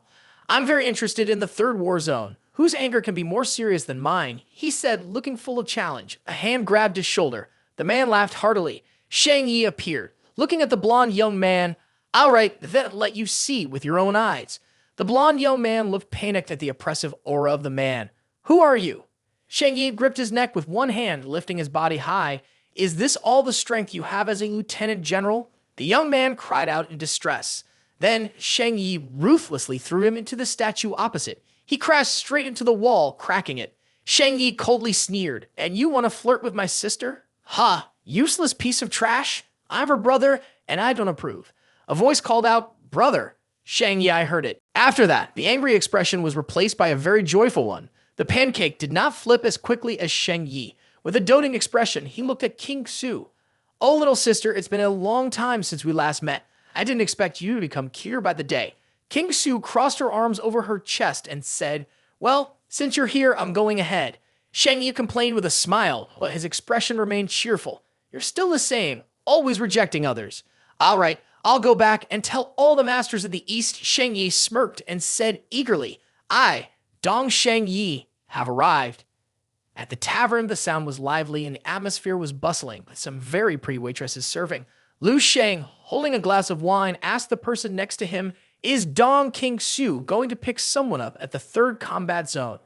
I'm very interested in the 3rd War Zone. Whose anger can be more serious than mine? He said, looking full of challenge. A hand grabbed his shoulder. The man laughed heartily. Shang Yi appeared, looking at the blond young man. All right, then let you see with your own eyes. The blond young man looked panicked at the oppressive aura of the man. Who are you? Shang Yi gripped his neck with one hand, lifting his body high. Is this all the strength you have as a lieutenant general? The young man cried out in distress. Then Shang Yi ruthlessly threw him into the statue opposite. He crashed straight into the wall, cracking it. Sheng Yi coldly sneered, "And you want to flirt with my sister? Ha, useless piece of trash. I'm her brother, and I don't approve." A voice called out, "Brother." Sheng Yi heard it. After that, the angry expression was replaced by a very joyful one. The pancake did not flip as quickly as Sheng Yi. With a doting expression, he looked at King Su. "Oh, little sister, it's been a long time since we last met. I didn't expect you to become cuter by the day." King Su crossed her arms over her chest and said, "Well, since you're here, I'm going ahead." Sheng Yi complained with a smile, but his expression remained cheerful. "You're still the same, always rejecting others." "All right, I'll go back and tell all the masters of the East." Sheng Yi smirked and said eagerly, "I, Dong Sheng Yi, have arrived." At the tavern, the sound was lively and the atmosphere was bustling, with some very pretty waitresses serving. Lu Sheng, holding a glass of wine, asked the person next to him, "Is Dong King Su going to pick someone up at the third combat zone?"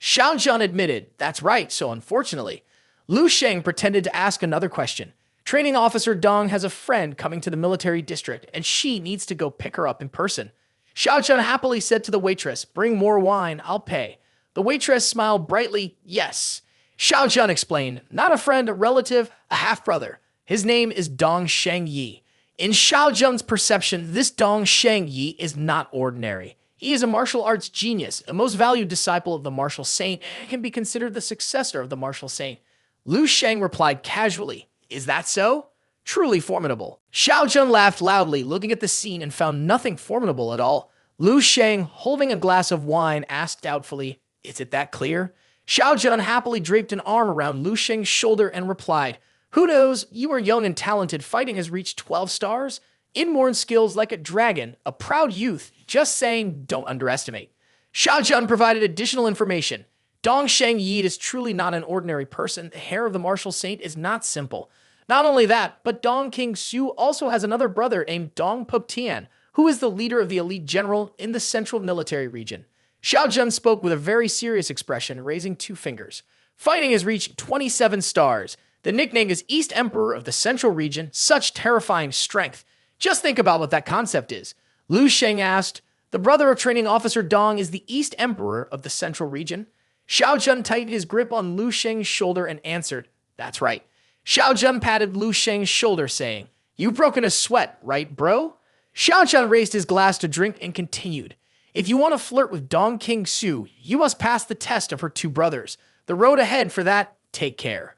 Xiao Zhan admitted, "That's right, so unfortunately." Lu Sheng pretended to ask another question. "Training Officer Dong has a friend coming to the military district, and she needs to go pick her up in person." Xiao Zhan happily said to the waitress, "Bring more wine, I'll pay." The waitress smiled brightly, "Yes." Xiao Zhan explained, "Not a friend, a relative, a half-brother. His name is Dong Sheng Yi." In Xiao Zhan's perception, this Dong Sheng Yi is not ordinary. He is a martial arts genius, a most valued disciple of the martial saint, and can be considered the successor of the martial saint. Lu Sheng replied casually, "Is that so? Truly formidable." Xiao Zhan laughed loudly, looking at the scene, and found nothing formidable at all. Lu Sheng, holding a glass of wine, asked doubtfully, "Is it that clear?" Xiao Zhan happily draped an arm around Lu Sheng's shoulder and replied, "Who knows? You are young and talented. Fighting has reached 12 stars. Inborn skills like a dragon, a proud youth. Just saying, don't underestimate." Xiao Zhan provided additional information. Dong Sheng Yi is truly not an ordinary person. The hair of the martial saint is not simple. Not only that, but Dong King Su also has another brother named Dong Tian, who is the leader of the elite general in the central military region. Xiao Zhan spoke with a very serious expression, raising 2 fingers. "Fighting has reached 27 stars. The nickname is East Emperor of the Central Region. Such terrifying strength. Just think about what that concept is." Lu Sheng asked, "The brother of Training Officer Dong is the East Emperor of the Central Region?" Xiao Zhan tightened his grip on Lu Sheng's shoulder and answered, "That's right." Xiao Zhan patted Lu Sheng's shoulder, saying, "You've broken a sweat, right, bro?" Xiao Zhan raised his glass to drink and continued, "If you want to flirt with Dong King Su, you must pass the test of her 2 brothers. The road ahead for that, take care."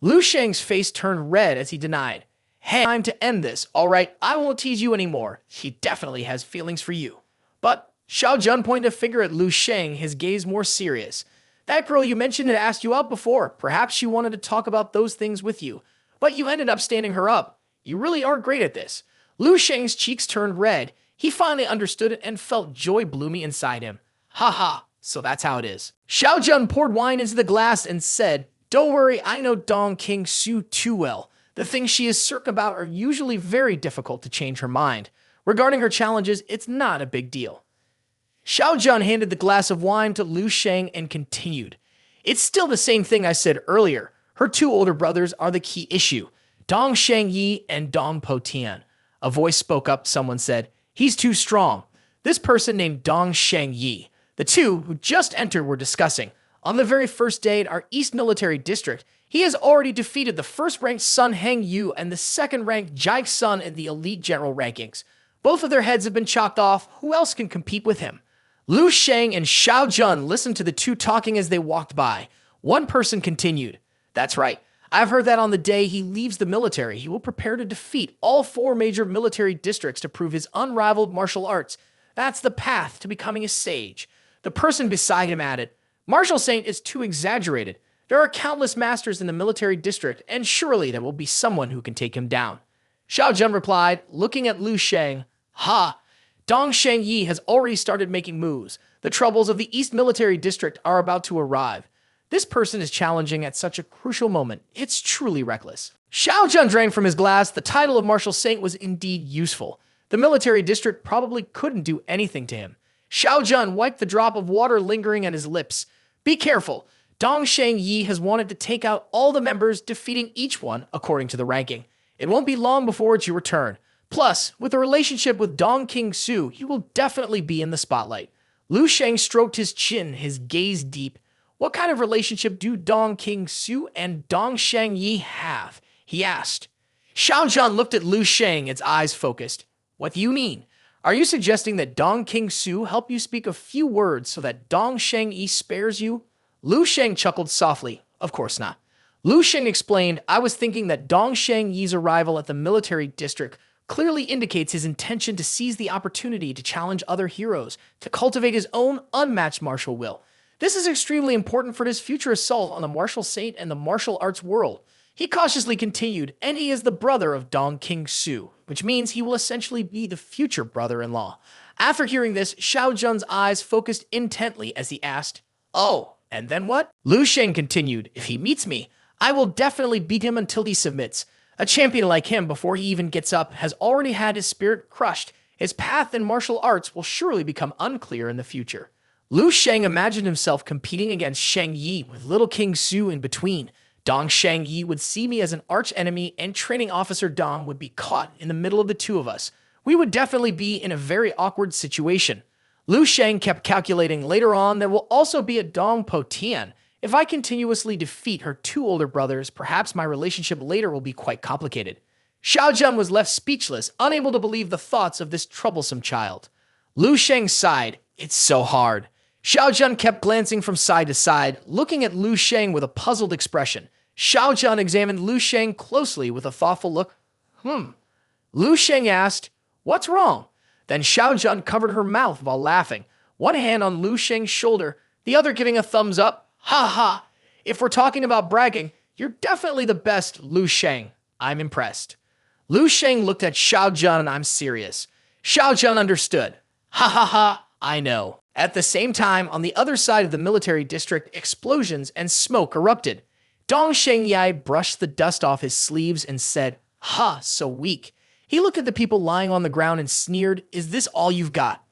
Lu Sheng's face turned red as he denied, "Hey, time to end this. All right, I won't tease you anymore. She definitely has feelings for you." But Xiao Zhan pointed a finger at Lu Sheng, his gaze more serious. "That girl you mentioned had asked you out before. Perhaps she wanted to talk about those things with you, but you ended up standing her up. You really are great at this." Lu Sheng's cheeks turned red. He finally understood it and felt joy blooming inside him. "Ha ha, so that's how it is." Xiao Zhan poured wine into the glass and said, "Don't worry, I know Dong King Su too well. The things she is certain about are usually very difficult to change her mind. Regarding her challenges, it's not a big deal." Xiao Zhan handed the glass of wine to Lu Sheng and continued, "It's still the same thing I said earlier. Her 2 older brothers are the key issue, Dong Sheng Yi and Dong Tian." A voice spoke up. Someone said, "He's too strong." This person named Dong Sheng Yi. The 2 who just entered were discussing, "On the very first day at our East Military District, he has already defeated the first-ranked Sun Heng Yu and the second-ranked Jai Sun in the elite general rankings. Both of their heads have been chopped off. Who else can compete with him?" Lu Sheng and Xiao Zhan listened to the 2 talking as they walked by. One person continued, "That's right. I've heard that on the day he leaves the military, he will prepare to defeat all 4 major military districts to prove his unrivaled martial arts. That's the path to becoming a sage." The person beside him added, "Martial saint is too exaggerated. There are countless masters in the military district, and surely there will be someone who can take him down." Xiao Zhan replied, looking at Lu Sheng, "Ha! Dong Sheng Yi has already started making moves. The troubles of the East Military District are about to arrive. This person is challenging at such a crucial moment. It's truly reckless." Xiao Zhan drank from his glass. The title of Martial Saint was indeed useful. The military district probably couldn't do anything to him. Xiao Zhan wiped the drop of water lingering at his lips. "Be careful. Dong Sheng Yi has wanted to take out all the members, defeating each one according to the ranking. It won't be long before it's your turn. Plus, with a relationship with Dong King Su, you will definitely be in the spotlight." Lu Sheng stroked his chin, his gaze deep. What kind of relationship do Dong King Su and Dong Sheng Yi have? He asked. Xiao Zhan looked at Lu Sheng, its eyes focused. What do you mean? Are you suggesting that Dong King Su help you speak a few words so that Dong Sheng Yi spares you? Lu Sheng chuckled softly. Of course not. Lu Sheng explained, I was thinking that Dong Sheng Yi's arrival at the military district clearly indicates his intention to seize the opportunity to challenge other heroes, to cultivate his own unmatched martial will. This is extremely important for his future assault on the martial saint and the martial arts world. He cautiously continued, and he is the brother of Dong King Su, which means he will essentially be the future brother-in-law. After hearing this, Xiao Zhan's eyes focused intently as he asked, Oh, and then what? Lu Sheng continued, If he meets me, I will definitely beat him until he submits. A champion like him, before he even gets up, has already had his spirit crushed. His path in martial arts will surely become unclear in the future. Lu Sheng imagined himself competing against Sheng Yi with little King Su in between. Dong Sheng Yi would see me as an arch-enemy, and training officer Dong would be caught in the middle of the two of us. We would definitely be in a very awkward situation. Lu Sheng kept calculating later on there will also be a Dong Po Tian. If I continuously defeat her two older brothers, perhaps my relationship later will be quite complicated. Xiao Zhan was left speechless, unable to believe the thoughts of this troublesome child. Lu Sheng sighed. It's so hard. Xiao Zhan kept glancing from side to side, looking at Lu Sheng with a puzzled expression. Xiao Zhan examined Lu Sheng closely with a thoughtful look. Lu Sheng asked, What's wrong? Then Xiao Zhan covered her mouth while laughing, one hand on Lu Sheng's shoulder, the other giving a thumbs up. Ha ha! If we're talking about bragging, you're definitely the best, Lu Sheng. I'm impressed. Lu Sheng looked at Xiao Zhan and I'm serious. Xiao Zhan understood. Ha ha ha, I know. At the same time, on the other side of the military district, explosions and smoke erupted. Dong Sheng Yi brushed the dust off his sleeves and said, Ha, so weak. He looked at the people lying on the ground and sneered, Is this all you've got?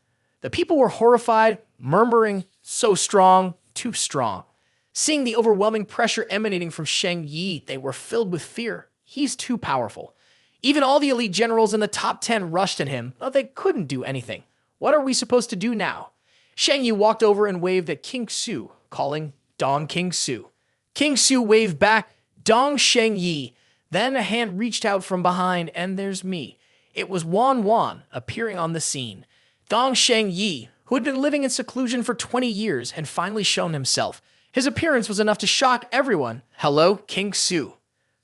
The people were horrified, murmuring, So strong, too strong. Seeing the overwhelming pressure emanating from Sheng Yi, they were filled with fear. He's too powerful. Even all the elite generals in the top 10 rushed at him, but they couldn't do anything. What are we supposed to do now? Sheng Yi walked over and waved at King Su, calling Dong King Su. King Su waved back, Dong Sheng Yi. Then a hand reached out from behind, and there's me. It was Wan appearing on the scene. Dong Sheng Yi, who had been living in seclusion for 20 years, had finally shown himself. His appearance was enough to shock everyone. Hello, King Su.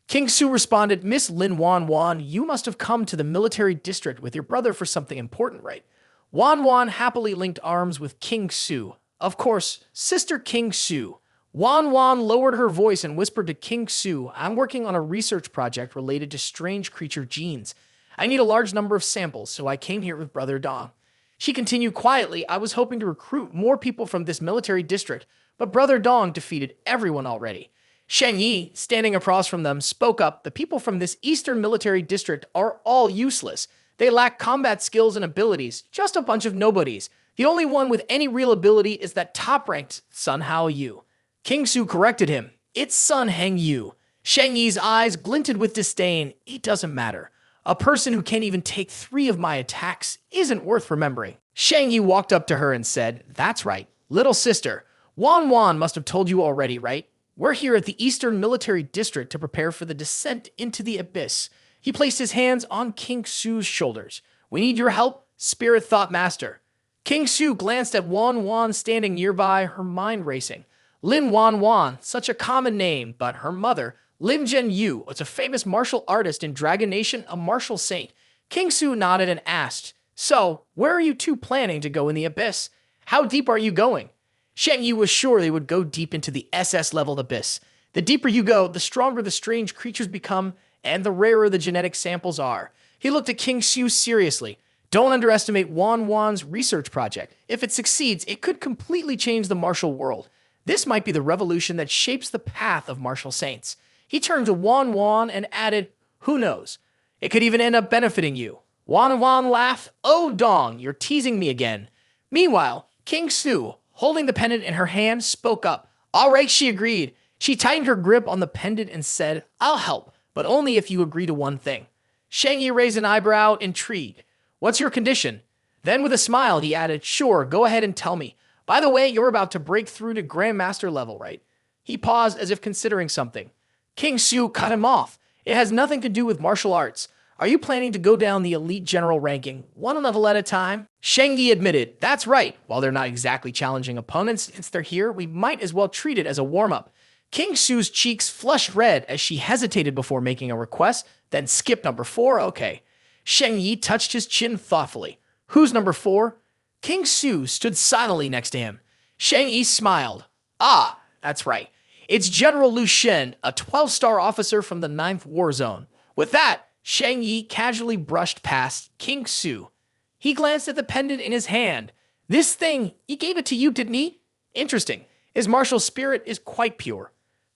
King Su responded, Miss Lin Wan, you must have come to the military district with your brother for something important, right? Wan happily linked arms with King Su. Of course, Sister King Su. Wan lowered her voice and whispered to King Su, I'm working on a research project related to strange creature genes. I need a large number of samples, so I came here with Brother Dong. She continued quietly, I was hoping to recruit more people from this military district, but Brother Dong defeated everyone already. Sheng Yi, standing across from them, spoke up, the people from this eastern military district are all useless. They lack combat skills and abilities, just a bunch of nobodies. The only one with any real ability is that top-ranked Sun Hao Yu. King Su corrected him. It's Sun Heng Yu. Sheng Yi's eyes glinted with disdain. It doesn't matter. A person who can't even take 3 of my attacks isn't worth remembering. Sheng Yi walked up to her and said, That's right. Little sister, Wan must have told you already, right? We're here at the Eastern Military District to prepare for the descent into the abyss. He placed his hands on King Su's shoulders. We need your help, Spirit Thought Master. King Su glanced at Wan standing nearby, her mind racing. Lin Wan, such a common name, but her mother, Lim Zhen Yu, was a famous martial artist in Dragon Nation, a martial saint. King Su nodded and asked, So, where are you two planning to go in the abyss? How deep are you going? Sheng Yi was sure they would go deep into the SS-level abyss. The deeper you go, the stronger the strange creatures become, and the rarer the genetic samples are. He looked at King Su seriously. Don't underestimate Wan's research project. If it succeeds, it could completely change the martial world. This might be the revolution that shapes the path of martial saints. He turned to Wan and added, Who knows? It could even end up benefiting you. Wan laughed. Oh, Dong, you're teasing me again. Meanwhile, King Su, holding the pendant in her hand, spoke up. All right, she agreed. She tightened her grip on the pendant and said, I'll help, but only if you agree to one thing. Sheng Yi raised an eyebrow, intrigued. What's your condition? Then with a smile, he added, Sure, go ahead and tell me. By the way, you're about to break through to Grandmaster level, right? He paused as if considering something. King Su cut him off. It has nothing to do with martial arts. Are you planning to go down the elite general ranking, one level at a time? Sheng Yi admitted, that's right. While they're not exactly challenging opponents, since they're here, we might as well treat it as a warm-up. King Su's cheeks flushed red as she hesitated before making a request, then skipped number 4, okay. Sheng Yi touched his chin thoughtfully. Who's number 4? King Su stood silently next to him. Sheng Yi smiled. Ah, that's right. It's General Lu Sheng, a 12-star officer from the 9th War Zone. With that, Sheng Yi casually brushed past King Su. He glanced at the pendant in his hand. This thing, he gave it to you, didn't he? Interesting. His martial spirit is quite pure.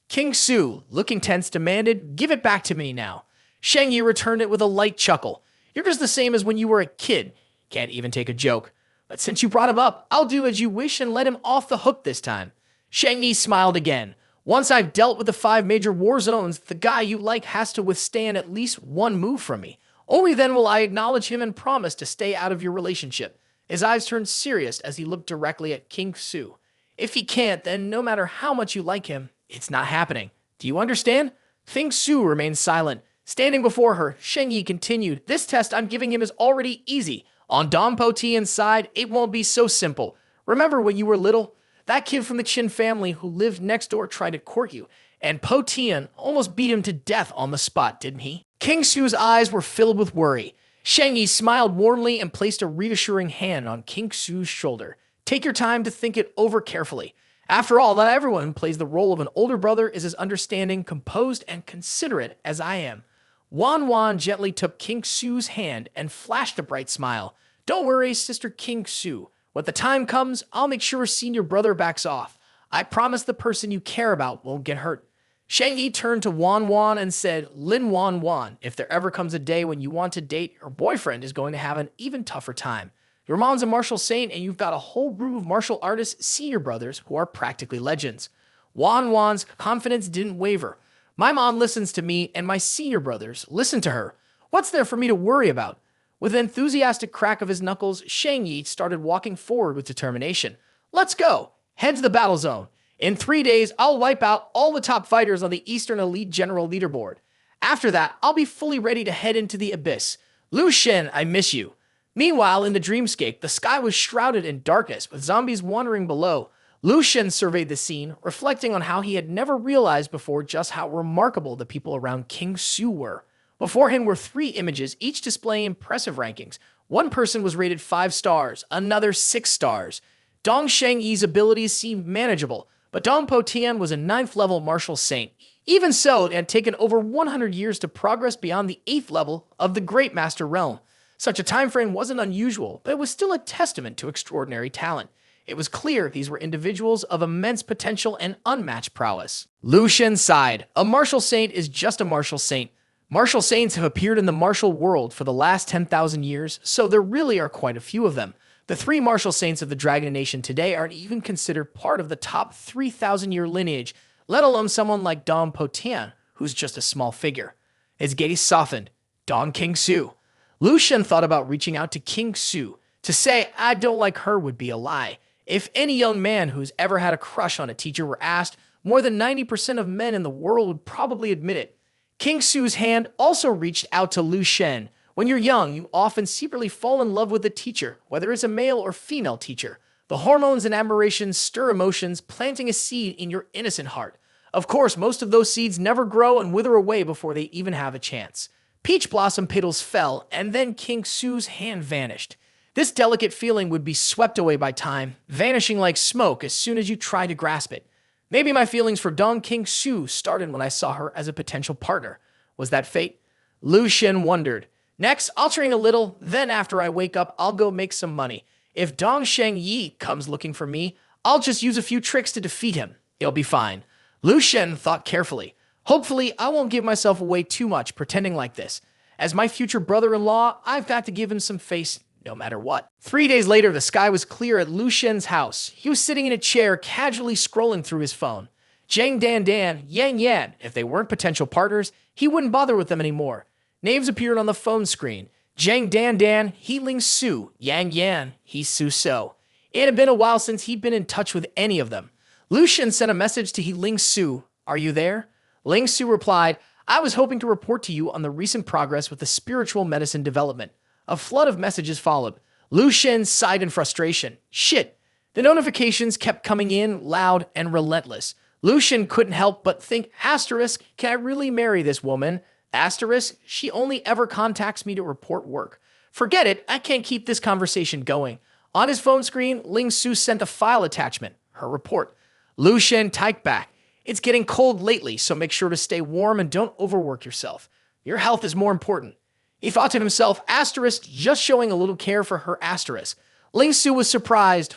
King Su, looking tense, demanded, give it back to me now. Sheng Yi returned it with a light chuckle. You're just the same as when you were a kid. Can't even take a joke. But since you brought him up, I'll do as you wish and let him off the hook this time. Sheng Yi smiled again. Once I've dealt with the 5 major war zones, the guy you like has to withstand at least one move from me. Only then will I acknowledge him and promise to stay out of your relationship. His eyes turned serious as he looked directly at King Su. If he can't, then no matter how much you like him, it's not happening. Do you understand? King Su remained silent. Standing before her, Sheng Yi continued, this test I'm giving him is already easy. On Don Po Tian's side, it won't be so simple. Remember when you were little? That kid from the Qin family who lived next door tried to court you, and Po Tian almost beat him to death on the spot, didn't he? King Su's eyes were filled with worry. Sheng Yi smiled warmly and placed a reassuring hand on King Su's shoulder. Take your time to think it over carefully. After all, not everyone who plays the role of an older brother is as understanding, composed, and considerate as I am. Wan gently took King Su's hand and flashed a bright smile. Don't worry, Sister King Su. When the time comes, I'll make sure senior brother backs off. I promise the person you care about won't get hurt. Sheng Yi turned to Wan and said, Lin Wan, if there ever comes a day when you want to date, your boyfriend is going to have an even tougher time. Your mom's a martial saint and you've got a whole group of martial artists, senior brothers, who are practically legends. Wan's confidence didn't waver. My mom listens to me and my senior brothers listen to her. What's there for me to worry about? With an enthusiastic crack of his knuckles, Sheng Yi started walking forward with determination. Let's go. Head to the battle zone. In 3 days, I'll wipe out all the top fighters on the Eastern Elite General Leaderboard. After that, I'll be fully ready to head into the abyss. Lu Sheng, I miss you. Meanwhile, in the dreamscape, the sky was shrouded in darkness with zombies wandering below. Lu Sheng surveyed the scene, reflecting on how he had never realized before just how remarkable the people around King Su were. Before him were 3 images, each displaying impressive rankings. One person was rated 5 stars, another 6 stars. Dong Sheng Yi's abilities seemed manageable, but Dong Po Tian was a 9th level martial saint. Even so, it had taken over 100 years to progress beyond the 8th level of the Great Master Realm. Such a time frame wasn't unusual, but it was still a testament to extraordinary talent. It was clear these were individuals of immense potential and unmatched prowess. Lu Sheng sighed. A martial saint is just a martial saint. Martial saints have appeared in the martial world for the last 10,000 years, so there really are quite a few of them. The 3 martial saints of the Dragon Nation today aren't even considered part of the top 3,000-year lineage, let alone someone like Dong Po Tian, who's just a small figure. His gaze softened. Dong King Su. Lu Sheng thought about reaching out to King Su. To say, I don't like her would be a lie. If any young man who's ever had a crush on a teacher were asked, more than 90% of men in the world would probably admit it. King Su's hand also reached out to Lu Sheng. When you're young, you often secretly fall in love with a teacher, whether it's a male or female teacher. The hormones and admiration stir emotions, planting a seed in your innocent heart. Of course, most of those seeds never grow and wither away before they even have a chance. Peach blossom petals fell, and then King Su's hand vanished. This delicate feeling would be swept away by time, vanishing like smoke as soon as you try to grasp it. Maybe my feelings for Dong King Su started when I saw her as a potential partner. Was that fate? Lu Sheng wondered. Next, I'll train a little, then after I wake up, I'll go make some money. If Dong Sheng Yi comes looking for me, I'll just use a few tricks to defeat him. He'll be fine. Lu Sheng thought carefully. Hopefully, I won't give myself away too much pretending like this. As my future brother-in-law, I've got to give him some face no matter what. 3 days later, the sky was clear at Lu Sheng's house. He was sitting in a chair, casually scrolling through his phone. Zhang Dan, Yang Yan, if they weren't potential partners, he wouldn't bother with them anymore. Names appeared on the phone screen. Zhang Dan, He Ling Su, Yang Yan, He Su So. It had been a while since he'd been in touch with any of them. Lu Sheng sent a message to Ling Su. Are you there? Ling Su replied, I was hoping to report to you on the recent progress with the spiritual medicine development. A flood of messages followed. Lu Sheng sighed in frustration. Shit. The notifications kept coming in, loud and relentless. Lu Sheng couldn't help but think, asterisk, can I really marry this woman? Asterisk, she only ever contacts me to report work. Forget it, I can't keep this conversation going. On his phone screen, Ling Su sent a file attachment, her report. Lu Sheng typed back, it's getting cold lately, so make sure to stay warm and don't overwork yourself. Your health is more important. He thought to himself, asterisk, just showing a little care for her asterisk. Ling Su was surprised.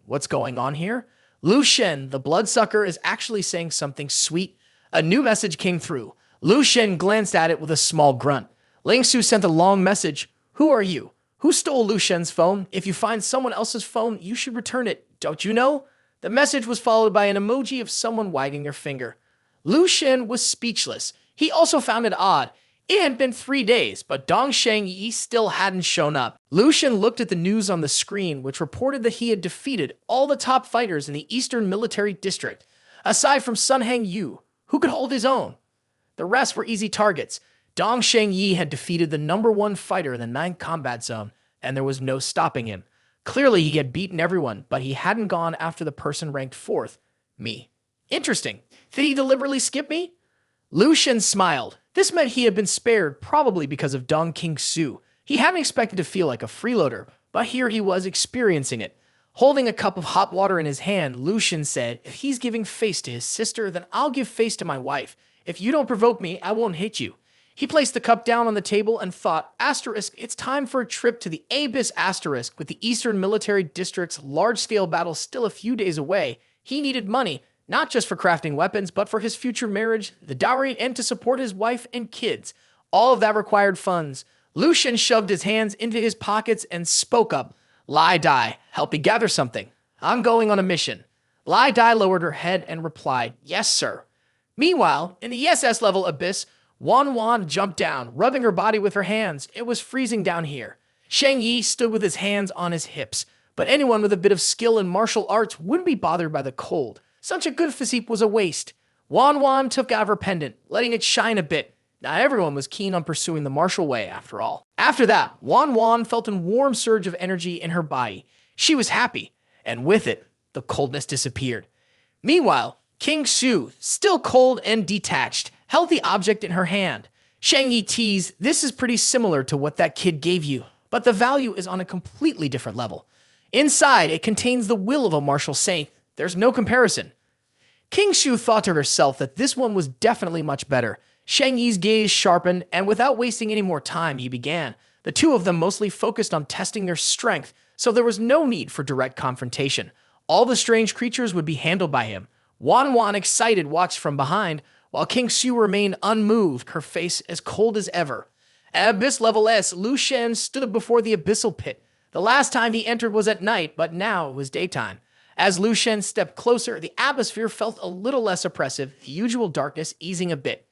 What's going on here? Lu Sheng, the bloodsucker, is actually saying something sweet. A new message came through. Lu Sheng glanced at it with a small grunt. Ling Su sent a long message. Who are you? Who stole Lu Sheng's phone? If you find someone else's phone, you should return it. Don't you know? The message was followed by an emoji of someone wagging their finger. Lu Sheng was speechless. He also found it odd. It had been 3 days, but Dong Shengyi still hadn't shown up. Lu Sheng looked at the news on the screen, which reported that he had defeated all the top fighters in the Eastern Military District, aside from Sun Hang Yu, who could hold his own. The rest were easy targets. Dong Shengyi had defeated the #1 fighter in the 9th combat zone, and there was no stopping him. Clearly, he had beaten everyone, but he hadn't gone after the person ranked 4th, me. Interesting. Did he deliberately skip me? Lu Sheng smiled. This meant he had been spared, probably because of Dong King-su. He hadn't expected to feel like a freeloader, but here he was experiencing it. Holding a cup of hot water in his hand, Lu Sheng said, if he's giving face to his sister, then I'll give face to my wife. If you don't provoke me, I won't hit you. He placed the cup down on the table and thought, asterisk, it's time for a trip to the Abyss asterisk. With the Eastern Military District's large-scale battle still a few days away, he needed money, not just for crafting weapons, but for his future marriage, the dowry, and to support his wife and kids. All of that required funds. Lu Sheng shoved his hands into his pockets and spoke up. Lai Dai, help me gather something. I'm going on a mission. Lai Dai lowered her head and replied, yes, sir. Meanwhile, in the ESS level abyss, Wan Wan jumped down, rubbing her body with her hands. It was freezing down here. Sheng Yi stood with his hands on his hips, but anyone with a bit of skill in martial arts wouldn't be bothered by the cold. Such a good physique was a waste. Wan Wan took out her pendant, letting it shine a bit. Not everyone was keen on pursuing the martial way, after all. After that, Wan Wan felt a warm surge of energy in her body. She was happy, and with it, the coldness disappeared. Meanwhile, King Su, still cold and detached, held the object in her hand. Sheng Yi teased, this is pretty similar to what that kid gave you, but the value is on a completely different level. Inside, it contains the will of a martial saint. There's no comparison. King Shu thought to herself that this one was definitely much better. Sheng Yi's gaze sharpened, and without wasting any more time, he began. The two of them mostly focused on testing their strength, so there was no need for direct confrontation. All the strange creatures would be handled by him. Wan Wan, excited, watched from behind, while King Su remained unmoved, her face as cold as ever. At Abyss Level S, Lu Sheng stood before the abyssal pit. The last time he entered was at night, but now it was daytime. As Lu Sheng stepped closer, the atmosphere felt a little less oppressive, the usual darkness easing a bit.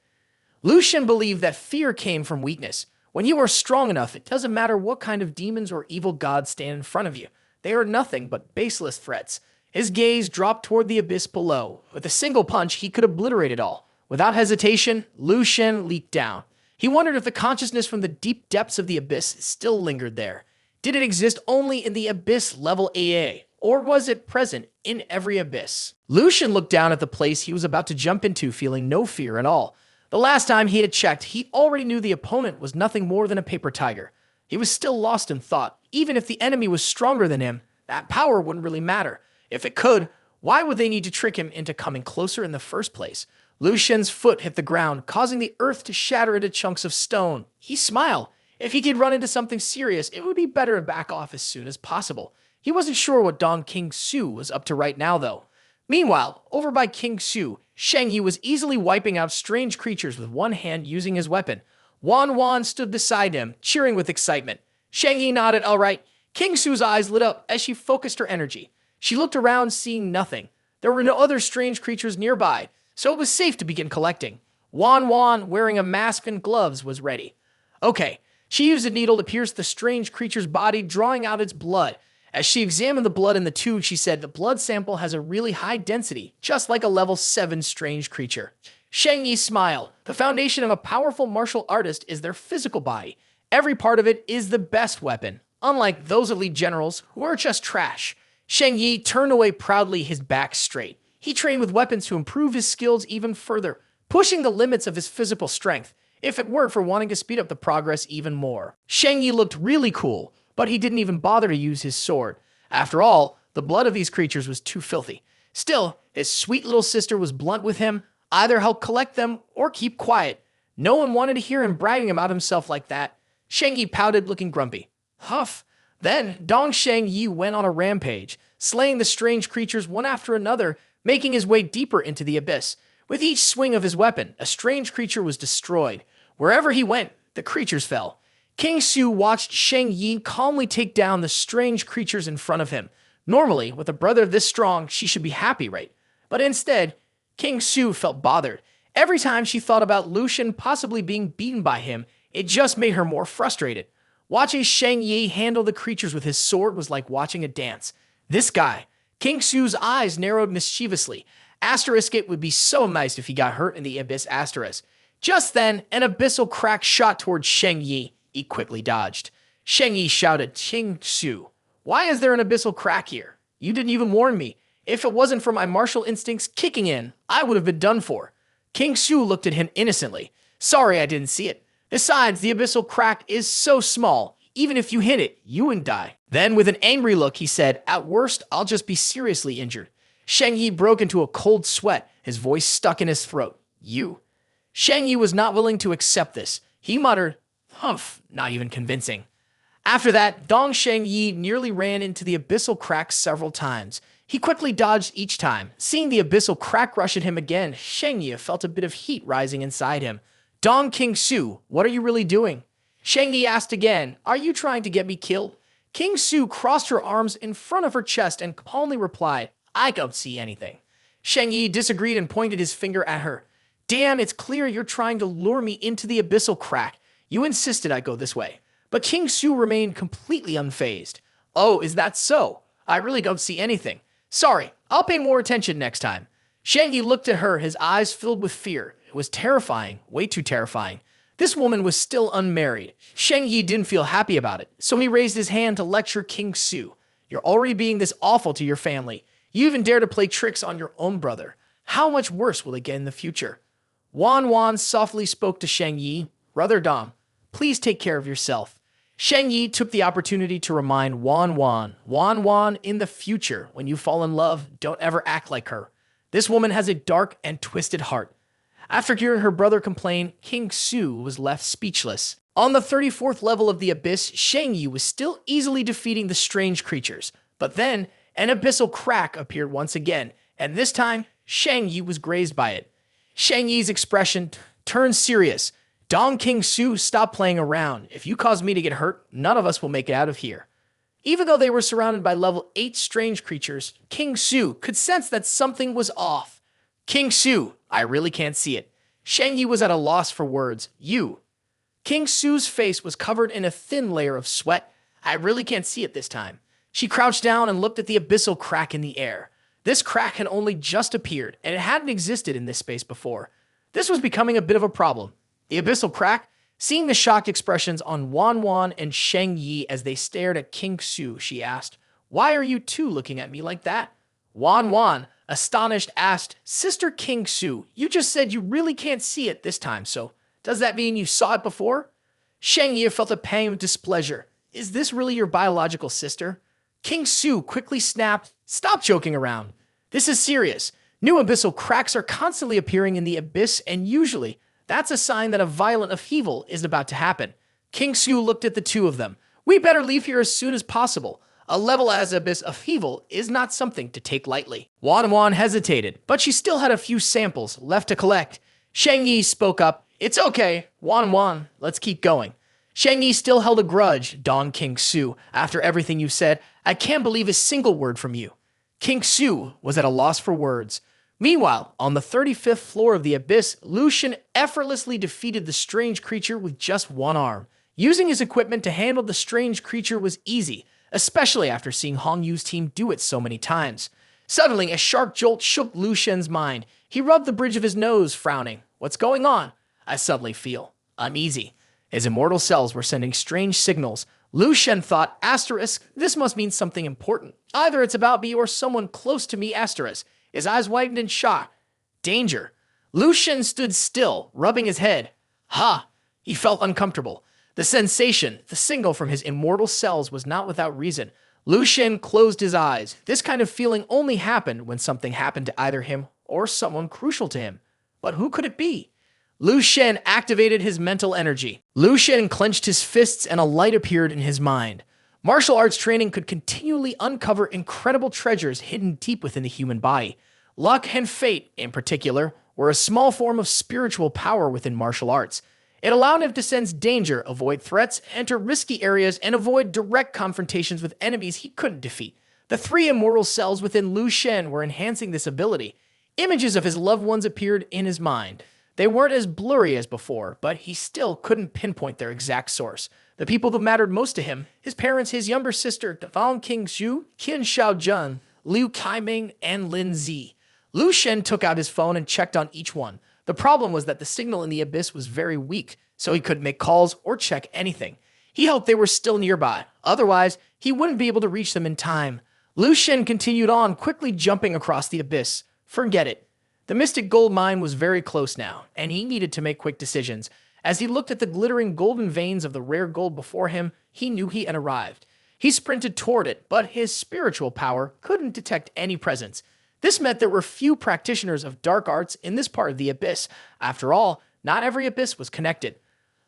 Lu Sheng believed that fear came from weakness. When you are strong enough, it doesn't matter what kind of demons or evil gods stand in front of you. They are nothing but baseless threats. His gaze dropped toward the abyss below. With a single punch, he could obliterate it all. Without hesitation, Lu Sheng leaped down. He wondered if the consciousness from the deep depths of the abyss still lingered there. Did it exist only in the Abyss Level AA, or was it present in every abyss? Lu Sheng looked down at the place he was about to jump into, feeling no fear at all. The last time he had checked, he already knew the opponent was nothing more than a paper tiger. He was still lost in thought. Even if the enemy was stronger than him, that power wouldn't really matter. If it could, why would they need to trick him into coming closer in the first place? Lu Sheng's foot hit the ground, causing the earth to shatter into chunks of stone. He smiled. If he could run into something serious, it would be better to back off as soon as possible. He wasn't sure what Dong King Su was up to right now, though. Meanwhile, over by King Su, Sheng Yi was easily wiping out strange creatures with one hand using his weapon. Wan Wan stood beside him, cheering with excitement. Sheng Yi nodded, all right. King Su's eyes lit up as she focused her energy. She looked around, seeing nothing. There were no other strange creatures nearby, so it was safe to begin collecting. Wan Wan, wearing a mask and gloves, was ready. Okay, she used a needle to pierce the strange creature's body, drawing out its blood. As she examined the blood in the tube, she said, the blood sample has a really high density, just like a level 7 strange creature. Sheng Yi smiled. The foundation of a powerful martial artist is their physical body. Every part of it is the best weapon, unlike those elite generals who are just trash. Sheng Yi turned away proudly, his back straight. He trained with weapons to improve his skills even further, pushing the limits of his physical strength, if it weren't for wanting to speed up the progress even more. Sheng Yi looked really cool, but he didn't even bother to use his sword. After all, the blood of these creatures was too filthy. Still, his sweet little sister was blunt with him. Either help collect them or keep quiet. No one wanted to hear him bragging about himself like that. Sheng Yi pouted, looking grumpy. Huff. Then, Dong Sheng Yi went on a rampage, slaying the strange creatures one after another, making his way deeper into the abyss. With each swing of his weapon, a strange creature was destroyed. Wherever he went, the creatures fell. King Su watched Sheng Yi calmly take down the strange creatures in front of him. Normally, with a brother this strong, she should be happy, right? But instead, King Su felt bothered. Every time she thought about Lu Sheng possibly being beaten by him, it just made her more frustrated. Watching Sheng Yi handle the creatures with his sword was like watching a dance. This guy. King Su's eyes narrowed mischievously. Asterisk, it would be so nice if he got hurt in the abyss asterisk. Just then, an abyssal crack shot towards Sheng Yi. He quickly dodged. Sheng Yi shouted, King Su, why is there an abyssal crack here? You didn't even warn me. If it wasn't for my martial instincts kicking in, I would have been done for. King Su looked at him innocently. Sorry, I didn't see it. Besides, the abyssal crack is so small. Even if you hit it, you wouldn't die. Then, with an angry look, he said, at worst, I'll just be seriously injured. Sheng Yi broke into a cold sweat, his voice stuck in his throat. You. Sheng Yi was not willing to accept this. He muttered, humph, not even convincing. After that, Dong Sheng Yi nearly ran into the abyssal crack several times. He quickly dodged each time. Seeing the abyssal crack rush at him again, Sheng Yi felt a bit of heat rising inside him. Dong King Su, what are you really doing? Sheng Yi asked again, are you trying to get me killed? King Su crossed her arms in front of her chest and calmly replied, I don't see anything. Sheng Yi disagreed and pointed his finger at her. Damn, it's clear you're trying to lure me into the abyssal crack. You insisted I go this way. But King Su remained completely unfazed. Oh, is that so? I really don't see anything. Sorry, I'll pay more attention next time. Sheng Yi looked at her, his eyes filled with fear. It was terrifying, way too terrifying. This woman was still unmarried. Sheng Yi didn't feel happy about it, so he raised his hand to lecture King Su. You're already being this awful to your family. You even dare to play tricks on your own brother. How much worse will it get in the future? Wan softly spoke to Sheng Yi. Brother Dom, please take care of yourself. Sheng Yi took the opportunity to remind Wan, in the future, when you fall in love, don't ever act like her. This woman has a dark and twisted heart. After hearing her brother complain, King Su was left speechless. On the 34th level of the abyss, Sheng Yi was still easily defeating the strange creatures. But then, an abyssal crack appeared once again, and this time, Sheng Yi was grazed by it. Sheng Yi's expression turned serious. Dong King Su, stop playing around. If you cause me to get hurt, none of us will make it out of here. Even though they were surrounded by level 8 strange creatures, King Su could sense that something was off. King Su, I really can't see it. Sheng Yi was at a loss for words. You. King Su's face was covered in a thin layer of sweat. I really can't see it this time. She crouched down and looked at the abyssal crack in the air. This crack had only just appeared, and it hadn't existed in this space before. This was becoming a bit of a problem. The abyssal crack, seeing the shocked expressions on Wan and Sheng Yi as they stared at King Su, she asked, why are you two looking at me like that? Wan, astonished, asked, Sister King Su, you just said you really can't see it this time, so does that mean you saw it before? Sheng Yi felt a pang of displeasure. Is this really your biological sister? King Su quickly snapped, stop joking around. This is serious. New abyssal cracks are constantly appearing in the abyss, and usually, that's a sign that a violent upheaval is about to happen. King Su looked at the two of them. We better leave here as soon as possible. A level as abyss upheaval is not something to take lightly. Wan hesitated, but she still had a few samples left to collect. Sheng Yi spoke up. It's okay, Wan, let's keep going. Sheng Yi still held a grudge, Dong King Su. After everything you said, I can't believe a single word from you. King Su was at a loss for words. Meanwhile, on the 35th floor of the abyss, Lu Sheng effortlessly defeated the strange creature with just one arm. Using his equipment to handle the strange creature was easy. especially after seeing Hong Yu's team do it so many times. Suddenly, a sharp jolt shook Lu Shen's mind. He rubbed the bridge of his nose, frowning. What's going on? I suddenly feel uneasy. His immortal cells were sending strange signals. Lu Shen thought, asterisk, this must mean something important. Either it's about me or someone close to me, asterisk. His eyes widened in shock. Danger. Lu Shen stood still, rubbing his head. Ha! He felt uncomfortable. The sensation, the signal from his immortal cells was not without reason. Lu Shen closed his eyes. This kind of feeling only happened when something happened to either him or someone crucial to him. But who could it be? Lu Shen activated his mental energy. Lu Shen clenched his fists and a light appeared in his mind. Martial arts training could continually uncover incredible treasures hidden deep within the human body. Luck and fate, in particular, were a small form of spiritual power within martial arts. It allowed him to sense danger, avoid threats, enter risky areas, and avoid direct confrontations with enemies he couldn't defeat. The 3 immortal cells within Lu Shen were enhancing this ability. Images of his loved ones appeared in his mind. They weren't as blurry as before, but he still couldn't pinpoint their exact source. The people that mattered most to him, his parents, his younger sister, Devon King Xu, Qin Shaojun, Liu Kaiming, and Lin Zi. Lu Shen took out his phone and checked on each one. The problem was that the signal in the abyss was very weak, so he couldn't make calls or check anything. He hoped they were still nearby. Otherwise, he wouldn't be able to reach them in time. Lu Shen continued on, quickly jumping across the abyss. Forget it. The mystic gold mine was very close now, and he needed to make quick decisions. As he looked at the glittering golden veins of the rare gold before him, he knew he had arrived. He sprinted toward it, but his spiritual power couldn't detect any presence. This meant there were few practitioners of dark arts in this part of the abyss. After all, not every abyss was connected.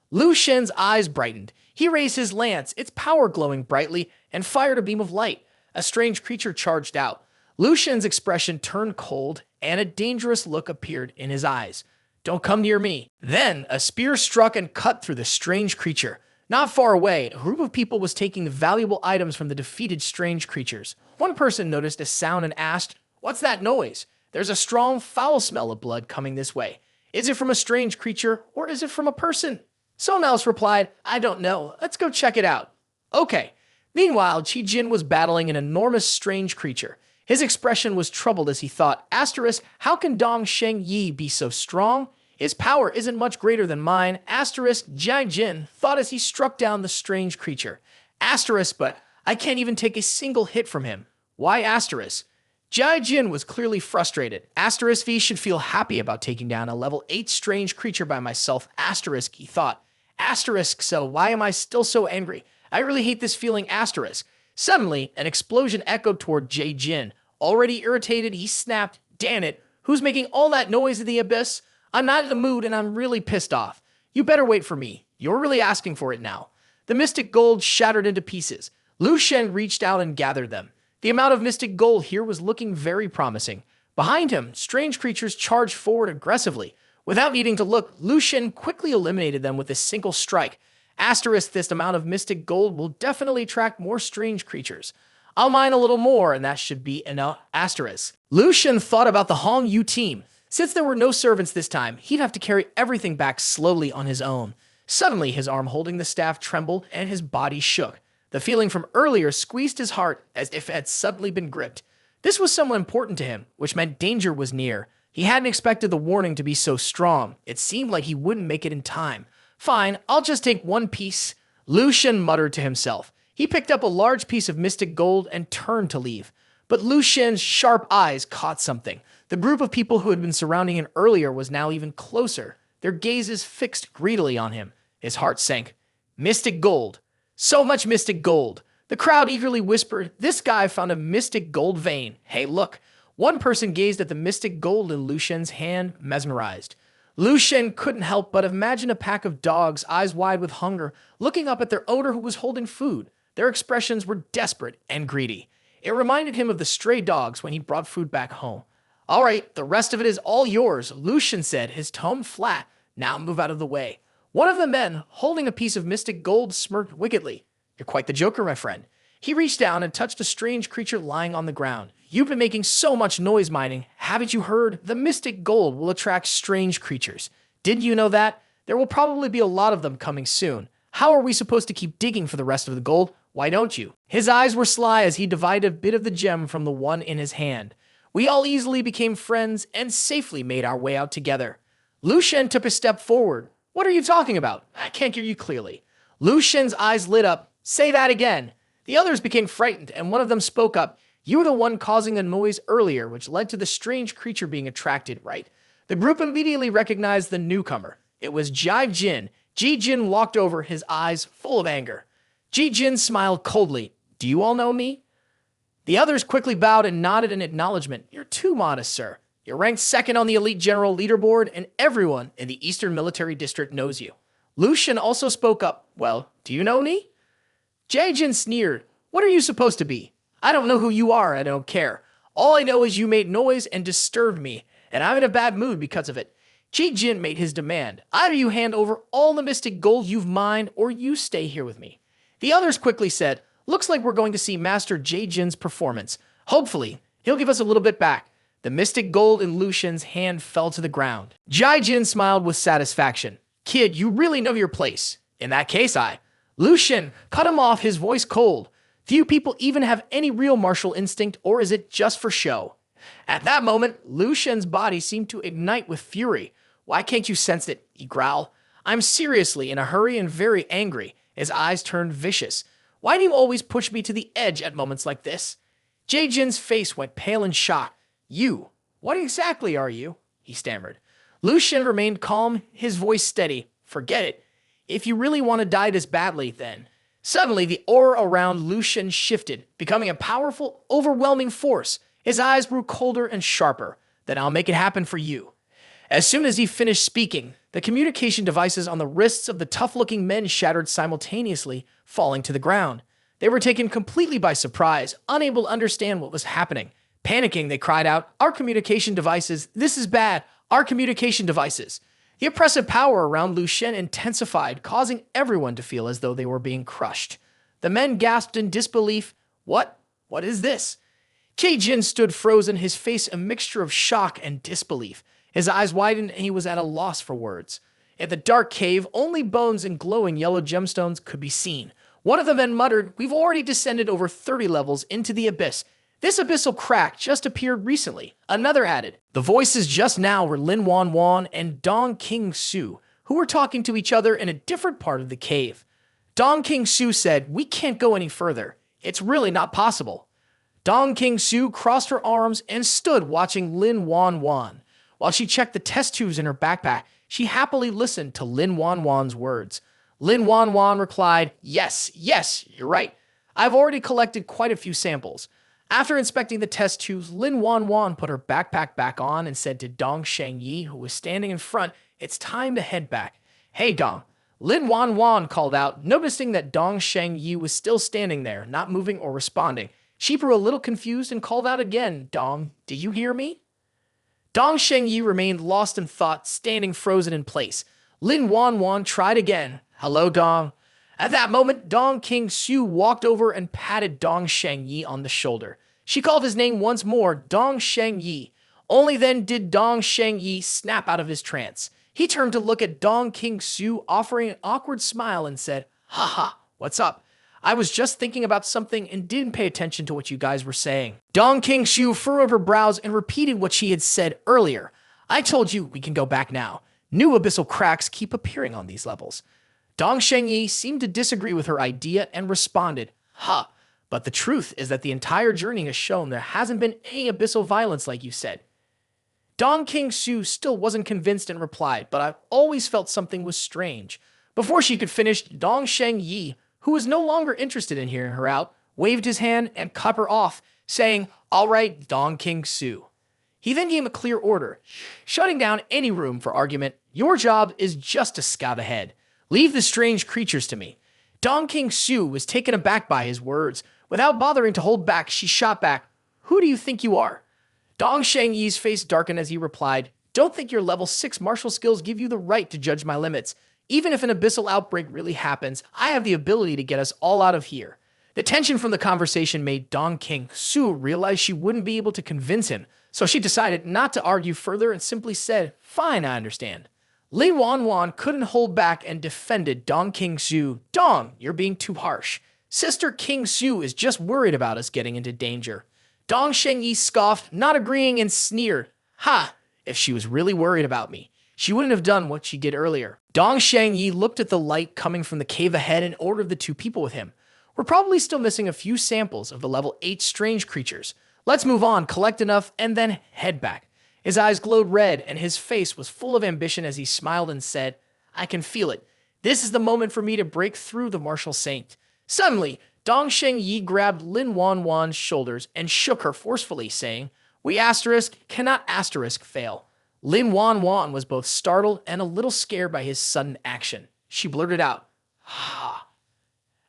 Lu Shen's eyes brightened. He raised his lance, its power glowing brightly, and fired a beam of light. A strange creature charged out. Lu Shen's expression turned cold, and a dangerous look appeared in his eyes. Don't come near me. Then, a spear struck and cut through the strange creature. Not far away, a group of people was taking the valuable items from the defeated strange creatures. One person noticed a sound and asked, "What's that noise? There's a strong, foul smell of blood coming this way. Is it from a strange creature, or is it from a person?" Someone else replied, "I don't know. Let's go check it out." Okay. Meanwhile, Qi Jin was battling an enormous strange creature. His expression was troubled as he thought, asterisk, how can Dong Sheng Yi be so strong? His power isn't much greater than mine, asterisk, Jai Jin thought as he struck down the strange creature. Asterisk, but I can't even take a single hit from him. Why asterisk? Jai Jin was clearly frustrated. Asterisk V should feel happy about taking down a level 8 strange creature by myself, asterisk, he thought. Asterisk, so why am I still so angry? I really hate this feeling, asterisk. Suddenly, an explosion echoed toward Jai Jin. Already irritated, he snapped, damn it, who's making all that noise in the abyss? I'm not in the mood and I'm really pissed off. You better wait for me. You're really asking for it now. The mystic gold shattered into pieces. Lu Sheng reached out and gathered them. The amount of mystic gold here was looking very promising. Behind him, strange creatures charged forward aggressively. Without needing to look, Lu Sheng quickly eliminated them with a single strike. Asterisk, this amount of mystic gold will definitely attract more strange creatures. I'll mine a little more, and that should be enough. Asterisk. Lu Sheng thought about the Hong Yu team. Since there were no servants this time, he'd have to carry everything back slowly on his own. Suddenly, his arm holding the staff trembled, and his body shook. The feeling from earlier squeezed his heart as if it had suddenly been gripped. This was someone important to him, which meant danger was near. He hadn't expected the warning to be so strong. It seemed like he wouldn't make it in time. Fine, I'll just take one piece. Lu Sheng muttered to himself. He picked up a large piece of mystic gold and turned to leave. But Lu Shen's sharp eyes caught something. The group of people who had been surrounding him earlier was now even closer, their gazes fixed greedily on him. His heart sank. Mystic gold. So much mystic gold. The crowd eagerly whispered, this guy found a mystic gold vein. Hey, look. One person gazed at the mystic gold in Lu Shen's hand, mesmerized. Lu Sheng couldn't help but imagine a pack of dogs, eyes wide with hunger, looking up at their owner who was holding food. Their expressions were desperate and greedy. It reminded him of the stray dogs when he brought food back home. All right, the rest of it is all yours, Lu Sheng said, his tone flat. Now move out of the way. One of the men, holding a piece of mystic gold, smirked wickedly. You're quite the joker, my friend. He reached down and touched a strange creature lying on the ground. You've been making so much noise mining. Haven't you heard? The mystic gold will attract strange creatures. Didn't you know that? There will probably be a lot of them coming soon. How are we supposed to keep digging for the rest of the gold? Why don't you? His eyes were sly as he divided a bit of the gem from the one in his hand. We all easily became friends and safely made our way out together. Lu Sheng took a step forward. What are you talking about? I can't hear you clearly. Lu Sheng's eyes lit up. Say that again. The others became frightened, and one of them spoke up. You were the one causing the noise earlier, which led to the strange creature being attracted, right? The group immediately recognized the newcomer. It was Ji Jin. Ji Jin walked over, his eyes full of anger. Ji Jin smiled coldly. Do you all know me? The others quickly bowed and nodded in acknowledgement. You're too modest, sir. You're ranked second on the elite general leaderboard, and everyone in the Eastern Military District knows you. Lu Sheng also spoke up. Well, do you know me? Ji Jin sneered. What are you supposed to be? I don't know who you are, I don't care. All I know is you made noise and disturbed me, and I'm in a bad mood because of it. Ji Jin made his demand. Either you hand over all the mystic gold you've mined, or you stay here with me. The others quickly said, looks like we're going to see Master Ji Jin's performance. Hopefully, he'll give us a little bit back. The mystic gold in Lu Sheng's hand fell to the ground. Ji Jin smiled with satisfaction. Kid, you really know your place. In that case, Lu Sheng cut him off, his voice cold. Few people even have any real martial instinct, or is it just for show? At that moment, Lu Sheng's body seemed to ignite with fury. Why can't you sense it? He growled. I'm seriously in a hurry and very angry. His eyes turned vicious. Why do you always push me to the edge at moments like this? Ji Jin's face went pale in shock. You? What exactly are you? He stammered. Lu Sheng remained calm, his voice steady. Forget it. If you really want to die this badly, then. Suddenly, the aura around Lu Sheng shifted, becoming a powerful, overwhelming force. His eyes grew colder and sharper. Then I'll make it happen for you. As soon as he finished speaking, the communication devices on the wrists of the tough-looking men shattered simultaneously, falling to the ground. They were taken completely by surprise, unable to understand what was happening. Panicking, they cried out, Our communication devices! This is bad! Our communication devices! The oppressive power around Lu Sheng intensified, causing everyone to feel as though they were being crushed. The men gasped in disbelief. What? What is this? Ji Jin stood frozen, his face a mixture of shock and disbelief. His eyes widened and he was at a loss for words. In the dark cave, only bones and glowing yellow gemstones could be seen. One of the men muttered, We've already descended over 30 levels into the abyss. This abyssal crack just appeared recently. Another added. The voices just now were Lin Wan and Dong King Su, who were talking to each other in a different part of the cave. Dong King Su said, We can't go any further. It's really not possible. Dong King Su crossed her arms and stood watching Lin Wan. While she checked the test tubes in her backpack, she happily listened to Lin Wan's words. Lin Wan replied, Yes, you're right. I've already collected quite a few samples. After inspecting the test tubes, Lin Wan put her backpack back on and said to Dong Shengyi, who was standing in front, It's time to head back. Hey, Dong. Lin Wan called out, noticing that Dong Shengyi was still standing there, not moving or responding. She grew a little confused and called out again, Dong, do you hear me? Dong Shengyi remained lost in thought, standing frozen in place. Lin Wan tried again. Hello, Dong. At that moment, Dong King Su walked over and patted Dong Shengyi on the shoulder. She called his name once more, Dong Shengyi. Only then did Dong Shengyi snap out of his trance. He turned to look at Dong King Su, offering an awkward smile and said, Haha, what's up? I was just thinking about something and didn't pay attention to what you guys were saying. Dong King Su furrowed her brows and repeated what she had said earlier. I told you we can go back now. New abyssal cracks keep appearing on these levels. Dong Shengyi seemed to disagree with her idea and responded, but the truth is that the entire journey has shown there hasn't been any abyssal violence like you said. Dong King Su still wasn't convinced and replied, but I've always felt something was strange. Before she could finish, Dong Shengyi, who was no longer interested in hearing her out, waved his hand and cut her off, saying, All right, Dong King Su. He then gave a clear order, shutting down any room for argument. Your job is just to scout ahead. Leave the strange creatures to me. Dong King Su was taken aback by his words. Without bothering to hold back, she shot back, Who do you think you are? Dong Shengyi's face darkened as he replied, Don't think your level 6 martial skills give you the right to judge my limits. Even if an abyssal outbreak really happens, I have the ability to get us all out of here. The tension from the conversation made Dong King Su realize she wouldn't be able to convince him, so she decided not to argue further and simply said, Fine, I understand. Lin Wan couldn't hold back and defended Dong King Su. Dong, you're being too harsh. Sister King Su is just worried about us getting into danger. Dong Shengyi scoffed, not agreeing, and sneered. Ha! If she was really worried about me, she wouldn't have done what she did earlier. Dong Shengyi looked at the light coming from the cave ahead and ordered the two people with him. We're probably still missing a few samples of the level 8 strange creatures. Let's move on, collect enough, and then head back. His eyes glowed red, and his face was full of ambition as he smiled and said, I can feel it. This is the moment for me to break through the martial saint. Suddenly, Dong Shengyi grabbed Lin Wanwan's shoulders and shook her forcefully, saying, We cannot fail. Lin Wanwan was both startled and a little scared by his sudden action. She blurted out, Ha!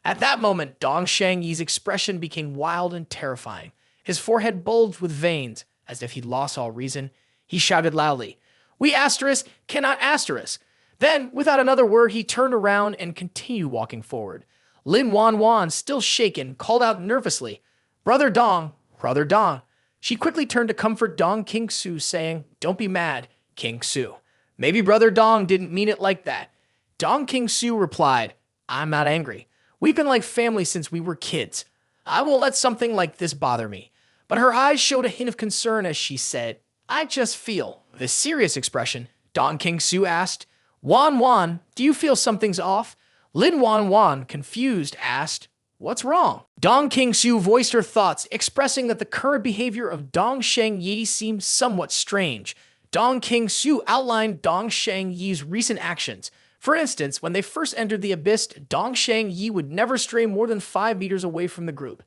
At that moment, Dong Shengyi's expression became wild and terrifying. His forehead bulged with veins, as if he'd lost all reason. He shouted loudly, We cannot Then, without another word, he turned around and continued walking forward. Lin Wanwan, still shaken, called out nervously, Brother Dong, Brother Dong. She quickly turned to comfort Dong King Su, saying, Don't be mad, King Su. Maybe Brother Dong didn't mean it like that. Dong King Su replied, I'm not angry. We've been like family since we were kids. I won't let something like this bother me. But her eyes showed a hint of concern as she said, I just feel. With a serious expression, Dong King Su asked, Wan, do you feel something's off? Lin Wan, confused, asked, What's wrong? Dong King Su voiced her thoughts, expressing that the current behavior of Dong Shengyi seemed somewhat strange. Dong King Su outlined Dong Shengyi's recent actions. For instance, when they first entered the abyss, Dong Shengyi would never stray more than 5 meters away from the group.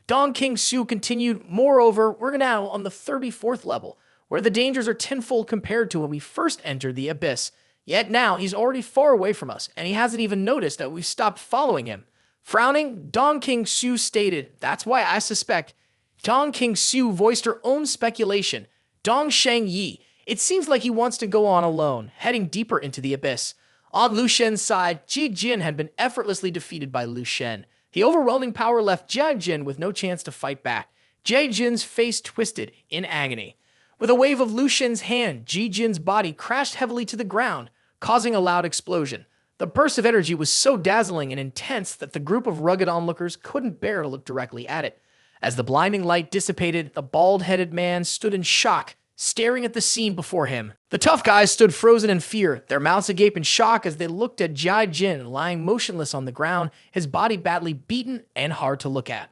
Dong King Su continued, Moreover, we're now on the 34th level, where the dangers are tenfold compared to when we first entered the abyss. Yet now he's already far away from us, and he hasn't even noticed that we've stopped following him. Frowning, Dong King Su stated, That's why I suspect. Dong King Su voiced her own speculation. Dong Shengyi, it seems like he wants to go on alone, heading deeper into the abyss. On Lu Shen's side, Ji Jin had been effortlessly defeated by Lu Shen. The overwhelming power left Jia Jin with no chance to fight back. Jia Jin's face twisted in agony. With a wave of Lu Shen's hand, Ji Jin's body crashed heavily to the ground, causing a loud explosion. The burst of energy was so dazzling and intense that the group of rugged onlookers couldn't bear to look directly at it. As the blinding light dissipated, the bald-headed man stood in shock, staring at the scene before him. The tough guys stood frozen in fear, their mouths agape in shock as they looked at Jia Jin lying motionless on the ground, his body badly beaten and hard to look at.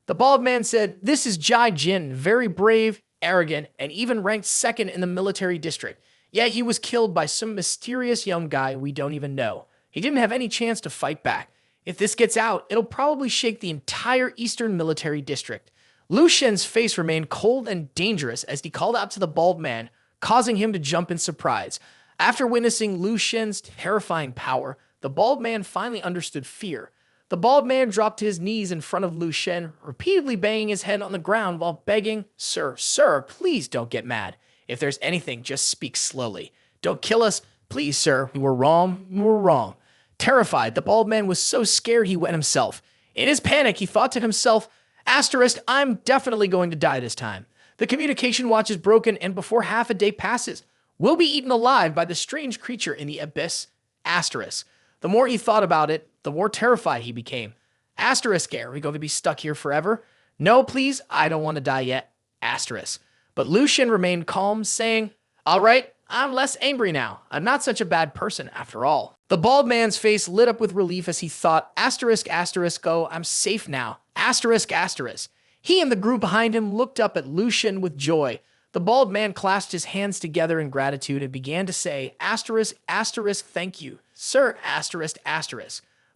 The bald man said, This is Jia Jin, very brave, arrogant, and even ranked second in the military district. Yet he was killed by some mysterious young guy we don't even know. He didn't have any chance to fight back. If this gets out, it'll probably shake the entire Eastern Military District. Lu Shen's face remained cold and dangerous as he called out to the bald man, causing him to jump in surprise. After witnessing Lu Shen's terrifying power, the bald man finally understood fear. The bald man dropped to his knees in front of Lu Shen, repeatedly banging his head on the ground while begging, Sir, please don't get mad. If there's anything, just speak slowly. Don't kill us. Please, sir. We were wrong. Terrified, the bald man was so scared he wet himself. In his panic, he thought to himself, I'm definitely going to die this time. The communication watch is broken, and before half a day passes, we'll be eaten alive by the strange creature in the abyss. The more he thought about it, the more terrified he became. Are we going to be stuck here forever? No, please, I don't want to die yet. But Lu Shen remained calm, saying, All right, I'm less angry now. I'm not such a bad person after all. The bald man's face lit up with relief as he thought, go, I'm safe now. He and the group behind him looked up at Lu Shen with joy. The bald man clasped his hands together in gratitude and began to say, thank you, sir,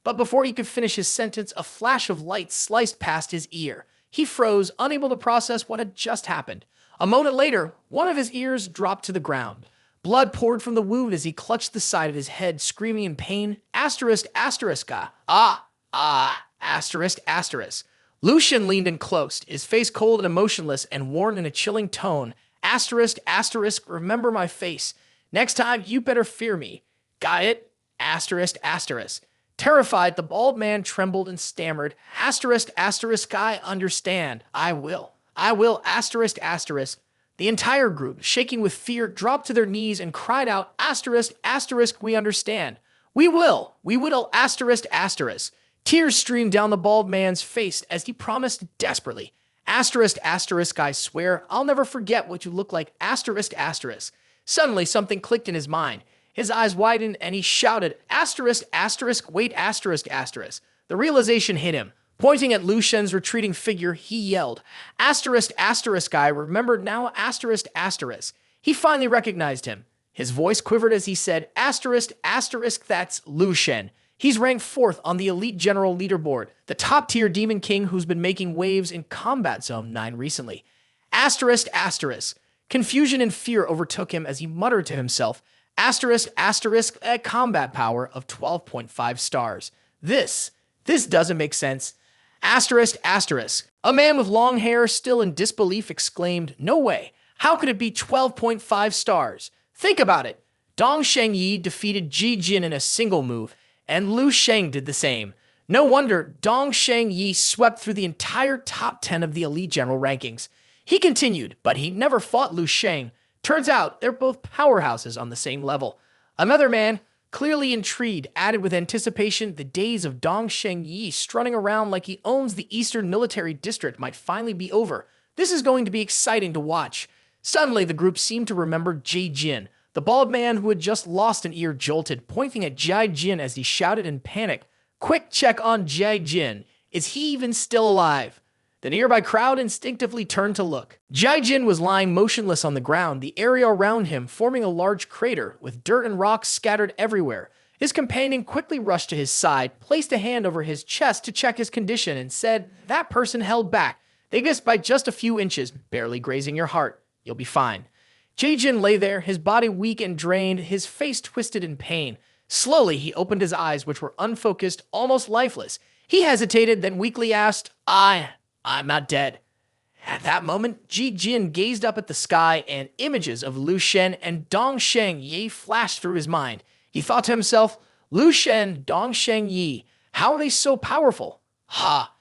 But before he could finish his sentence, a flash of light sliced past his ear. He froze, unable to process what had just happened. A moment later, one of his ears dropped to the ground. Blood poured from the wound as he clutched the side of his head, screaming in pain, Lu Shen leaned in close, his face cold and emotionless and warned in a chilling tone, remember my face. Next time, you better fear me. Got it? Terrified, the bald man trembled and stammered, I understand. I will. The entire group, shaking with fear, dropped to their knees and cried out, we understand. We will, Tears streamed down the bald man's face as he promised desperately, asterisk, asterisk, I swear, I'll never forget what you look like, asterisk, asterisk. Suddenly, something clicked in his mind. His eyes widened and he shouted, asterisk, asterisk, wait, asterisk, asterisk. The realization hit him. Pointing at Lu Sheng's retreating figure, he yelled, asterisk, asterisk, I remember now, asterisk, asterisk. He finally recognized him. His voice quivered as he said, asterisk, asterisk, that's Lu Sheng. He's ranked 4th on the Elite General leaderboard, the top-tier Demon King who's been making waves in Combat Zone 9 recently. Asterisk, asterisk. Confusion and fear overtook him as he muttered to himself, asterisk, asterisk, a combat power of 12.5 stars. This doesn't make sense. Asterisk, asterisk. A man with long hair, still in disbelief, exclaimed, no way. How could it be 12.5 stars? Think about it. Dong Shengyi defeated Ji Jin in a single move, and Lu Sheng did the same. No wonder Dong Shengyi swept through the entire top 10 of the Elite General rankings. He continued, but he never fought Lu Sheng. Turns out they're both powerhouses on the same level. Another man, clearly intrigued, added with anticipation the days of Dong Shengyi strutting around like he owns the Eastern Military District might finally be over. This is going to be exciting to watch. Suddenly, the group seemed to remember Ji Jin. The bald man who had just lost an ear jolted, pointing at Ji Jin as he shouted in panic, quick check on Ji Jin. Is he even still alive? The nearby crowd instinctively turned to look. Ji Jin was lying motionless on the ground, the area around him forming a large crater with dirt and rocks scattered everywhere. His companion quickly rushed to his side, placed a hand over his chest to check his condition, and said, that person held back. They missed by just a few inches, barely grazing your heart. You'll be fine. Ji Jin lay there, his body weak and drained, his face twisted in pain. Slowly, he opened his eyes, which were unfocused, almost lifeless. He hesitated, then weakly asked, I'm not dead. At that moment, Ji Jin gazed up at the sky, and images of Lu Sheng and Dong Shengyi flashed through his mind. He thought to himself, Lu Sheng, Dong Shengyi, how are they so powerful? Ha!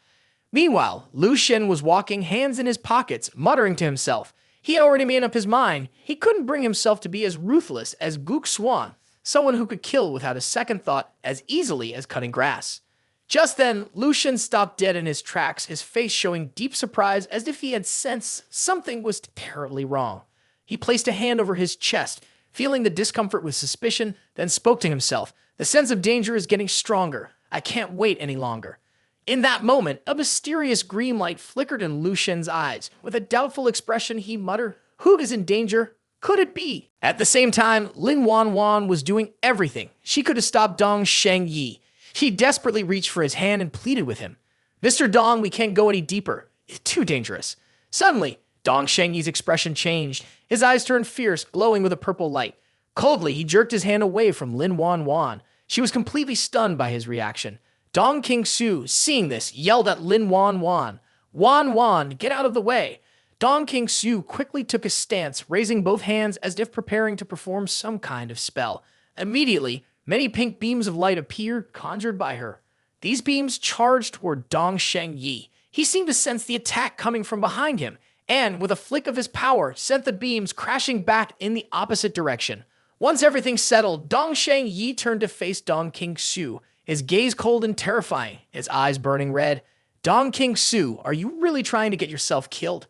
Meanwhile, Lu Sheng was walking, hands in his pockets, muttering to himself. He had already made up his mind. He couldn't bring himself to be as ruthless as Guk Swan, someone who could kill without a second thought as easily as cutting grass. Just then, Lu Sheng stopped dead in his tracks, his face showing deep surprise as if he had sensed something was terribly wrong. He placed a hand over his chest, feeling the discomfort with suspicion, then spoke to himself. The sense of danger is getting stronger. I can't wait any longer. In that moment, a mysterious green light flickered in Lu Sheng's eyes. With a doubtful expression, he muttered, who is in danger? Could it be? At the same time, Lin Wanwan was doing everything. She could have stopped Dong Shengyi. She desperately reached for his hand and pleaded with him. Mr. Dong, we can't go any deeper. It's too dangerous. Suddenly, Dong Shengyi's expression changed. His eyes turned fierce, glowing with a purple light. Coldly, he jerked his hand away from Lin Wanwan. She was completely stunned by his reaction. Dong Qingsu, seeing this, yelled at Lin Wanwan, Wanwan, get out of the way. Dong Qingsu quickly took a stance, raising both hands as if preparing to perform some kind of spell. Immediately, many pink beams of light appeared, conjured by her. These beams charged toward Dong Shengyi. He seemed to sense the attack coming from behind him, and, with a flick of his power, sent the beams crashing back in the opposite direction. Once everything settled, Dong Shengyi turned to face Dong Qingsu, his gaze cold and terrifying, his eyes burning red. Dong Qingsu, are you really trying to get yourself killed?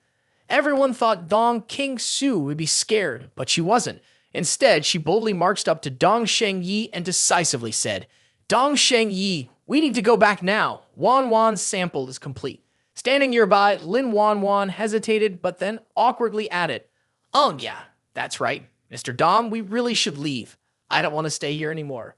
Everyone thought Dong Qingsu would be scared, but she wasn't. Instead, she boldly marched up to Dong Shengyi and decisively said, Dong Shengyi, we need to go back now. Wanwan's sample is complete. Standing nearby, Lin Wanwan hesitated, but then awkwardly added, oh yeah, that's right. Mr. Dom, we really should leave. I don't want to stay here anymore.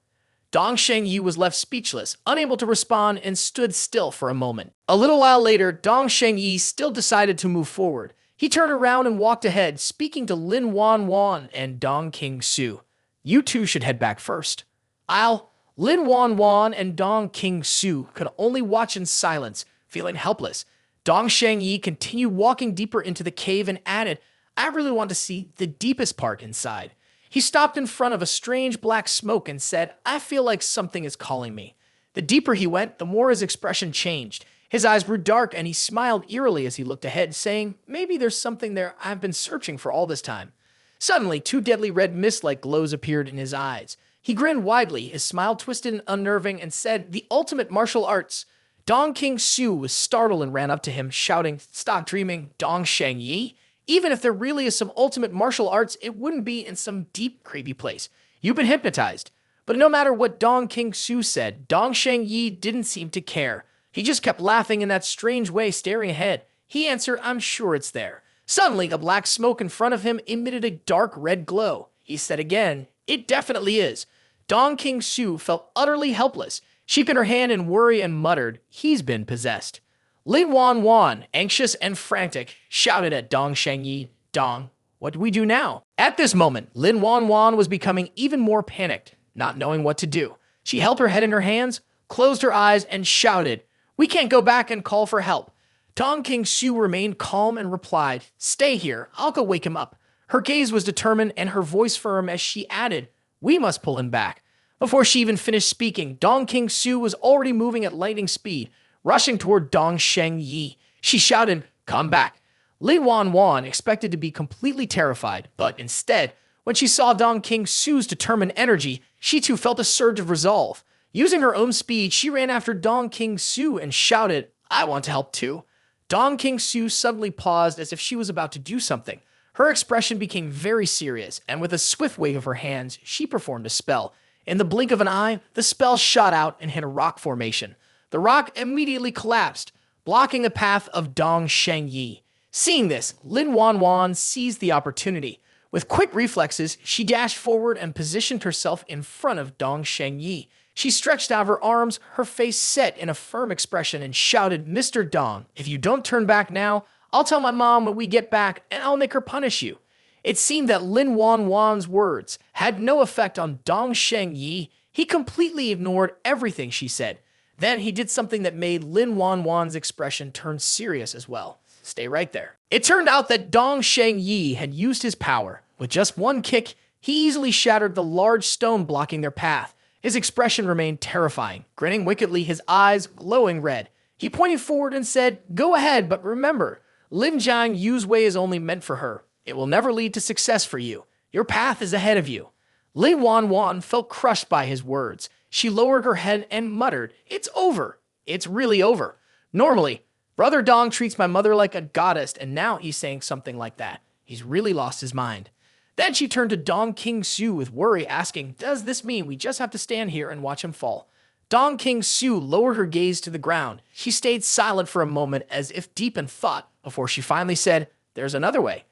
Dong Shengyi was left speechless, unable to respond, and stood still for a moment. A little while later, Dong Shengyi still decided to move forward. He turned around and walked ahead, speaking to Lin Wanwan and Dong Qingsu. You two should head back first. Lin Wanwan and Dong Qingsu could only watch in silence, feeling helpless. Dong Shengyi continued walking deeper into the cave and added, I really want to see the deepest part inside. He stopped in front of a strange black smoke and said, I feel like something is calling me. The deeper he went, the more his expression changed. His eyes grew dark and he smiled eerily as he looked ahead, saying, maybe there's something there I've been searching for all this time. Suddenly, two deadly red mist-like glows appeared in his eyes. He grinned widely, his smile twisted and unnerving, and said, "The ultimate martial arts." Dong Qingsu was startled and ran up to him, shouting, "Stop dreaming, Dong Sheng Yi. Even if there really is some ultimate martial arts, it wouldn't be in some deep, creepy place. You've been hypnotized." But no matter what Dong Qingsu said, Dong Sheng Yi didn't seem to care. He just kept laughing in that strange way, staring ahead. He answered, "I'm sure it's there." Suddenly, a black smoke in front of him emitted a dark red glow. He said again, "It definitely is." Dong Qingsu felt utterly helpless. She put her hand in worry and muttered, "He's been possessed." Lin Wan, anxious and frantic, shouted at Dong Sheng Yi, "Dong, what do we do now?" At this moment, Lin Wan was becoming even more panicked, not knowing what to do. She held her head in her hands, closed her eyes, and shouted, "We can't go back and call for help." Dong Qingsu remained calm and replied, "Stay here, I'll go wake him up." Her gaze was determined and her voice firm as she added, "We must pull him back." Before she even finished speaking, Dong Qingsu was already moving at lightning speed, rushing toward Dong Sheng Yi. She shouted, "Come back." Lin Wan expected to be completely terrified, but instead, when she saw Dong Qingsu's determined energy, she too felt a surge of resolve. Using her own speed, she ran after Dong Qingsu and shouted, "I want to help too." Dong Qingsu suddenly paused as if she was about to do something. Her expression became very serious, and with a swift wave of her hands, she performed a spell. In the blink of an eye, the spell shot out and hit a rock formation. The rock immediately collapsed, blocking the path of Dong Sheng Yi. Seeing this, Lin Wan seized the opportunity. With quick reflexes, she dashed forward and positioned herself in front of Dong Sheng Yi. She stretched out her arms, her face set in a firm expression, and shouted, "Mr. Dong, if you don't turn back now, I'll tell my mom when we get back, and I'll make her punish you." It seemed that Lin Wan's words had no effect on Dong Sheng Yi. He completely ignored everything she said. Then he did something that made Lin Wan's expression turn serious as well. Stay right there. It turned out that Dong Sheng Yi had used his power. With just one kick, he easily shattered the large stone blocking their path. His expression remained terrifying, grinning wickedly, his eyes glowing red. He pointed forward and said, "Go ahead, but remember, Lin Jiang Yu's way is only meant for her. It will never lead to success for you. Your path is ahead of you." Lin Wan felt crushed by his words. She lowered her head and muttered, "It's over. It's really over. Normally, Brother Dong treats my mother like a goddess, and now he's saying something like that. He's really lost his mind." Then she turned to Dong Qingsu with worry, asking, "Does this mean we just have to stand here and watch him fall?" Dong Qingsu lowered her gaze to the ground. She stayed silent for a moment as if deep in thought before she finally said, "There's another way."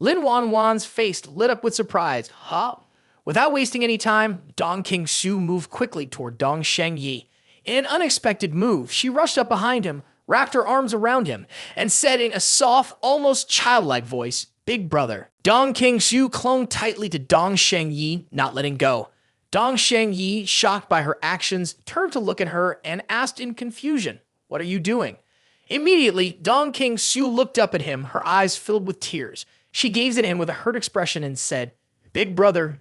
Lin Wan's face lit up with surprise. "Huh?" Without wasting any time, Dong Qingsu moved quickly toward Dong Sheng Yi. In an unexpected move, she rushed up behind him, wrapped her arms around him, and said in a soft, almost childlike voice, "Big brother." Dong Qingsu clung tightly to Dong Sheng Yi, not letting go. Dong Sheng Yi, shocked by her actions, turned to look at her and asked in confusion, "What are you doing?" Immediately, Dong Qingsu looked up at him, her eyes filled with tears. She gazed at him with a hurt expression and said, Big brother,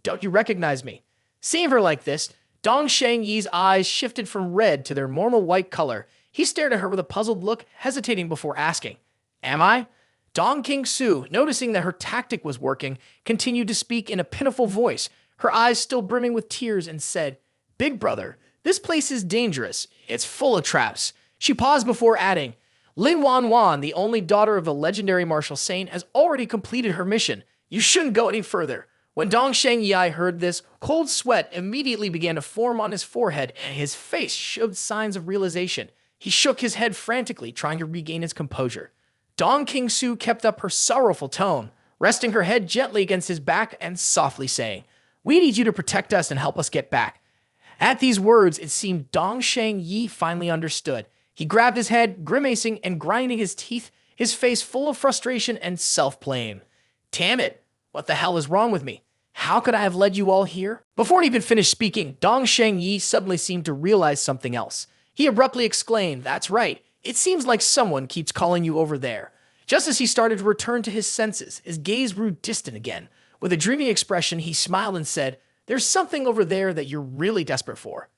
don't you recognize me?" Seeing her like this, Dong Sheng Yi's eyes shifted from red to their normal white color. He stared at her with a puzzled look, hesitating before asking, "Am I?" Dong Qingsu, noticing that her tactic was working, continued to speak in a pitiful voice, her eyes still brimming with tears, and said, "Big brother, this place is dangerous. It's full of traps." She paused before adding, "Lin Wan, the only daughter of a legendary martial saint, has already completed her mission. You shouldn't go any further." When Dong Sheng Yi heard this, cold sweat immediately began to form on his forehead, and his face showed signs of realization. He shook his head frantically, trying to regain his composure. Dong Qingsu kept up her sorrowful tone, resting her head gently against his back and softly saying, "We need you to protect us and help us get back." At these words, it seemed Dong Sheng Yi finally understood. He grabbed his head, grimacing and grinding his teeth, his face full of frustration and self-blame. "Damn it! What the hell is wrong with me? How could I have led you all here?" Before he even finished speaking, Dong Sheng Yi suddenly seemed to realize something else. He abruptly exclaimed, "That's right. It seems like someone keeps calling you over there." Just as he started to return to his senses, his gaze grew distant again. With a dreamy expression, he smiled and said, "There's something over there that you're really desperate for."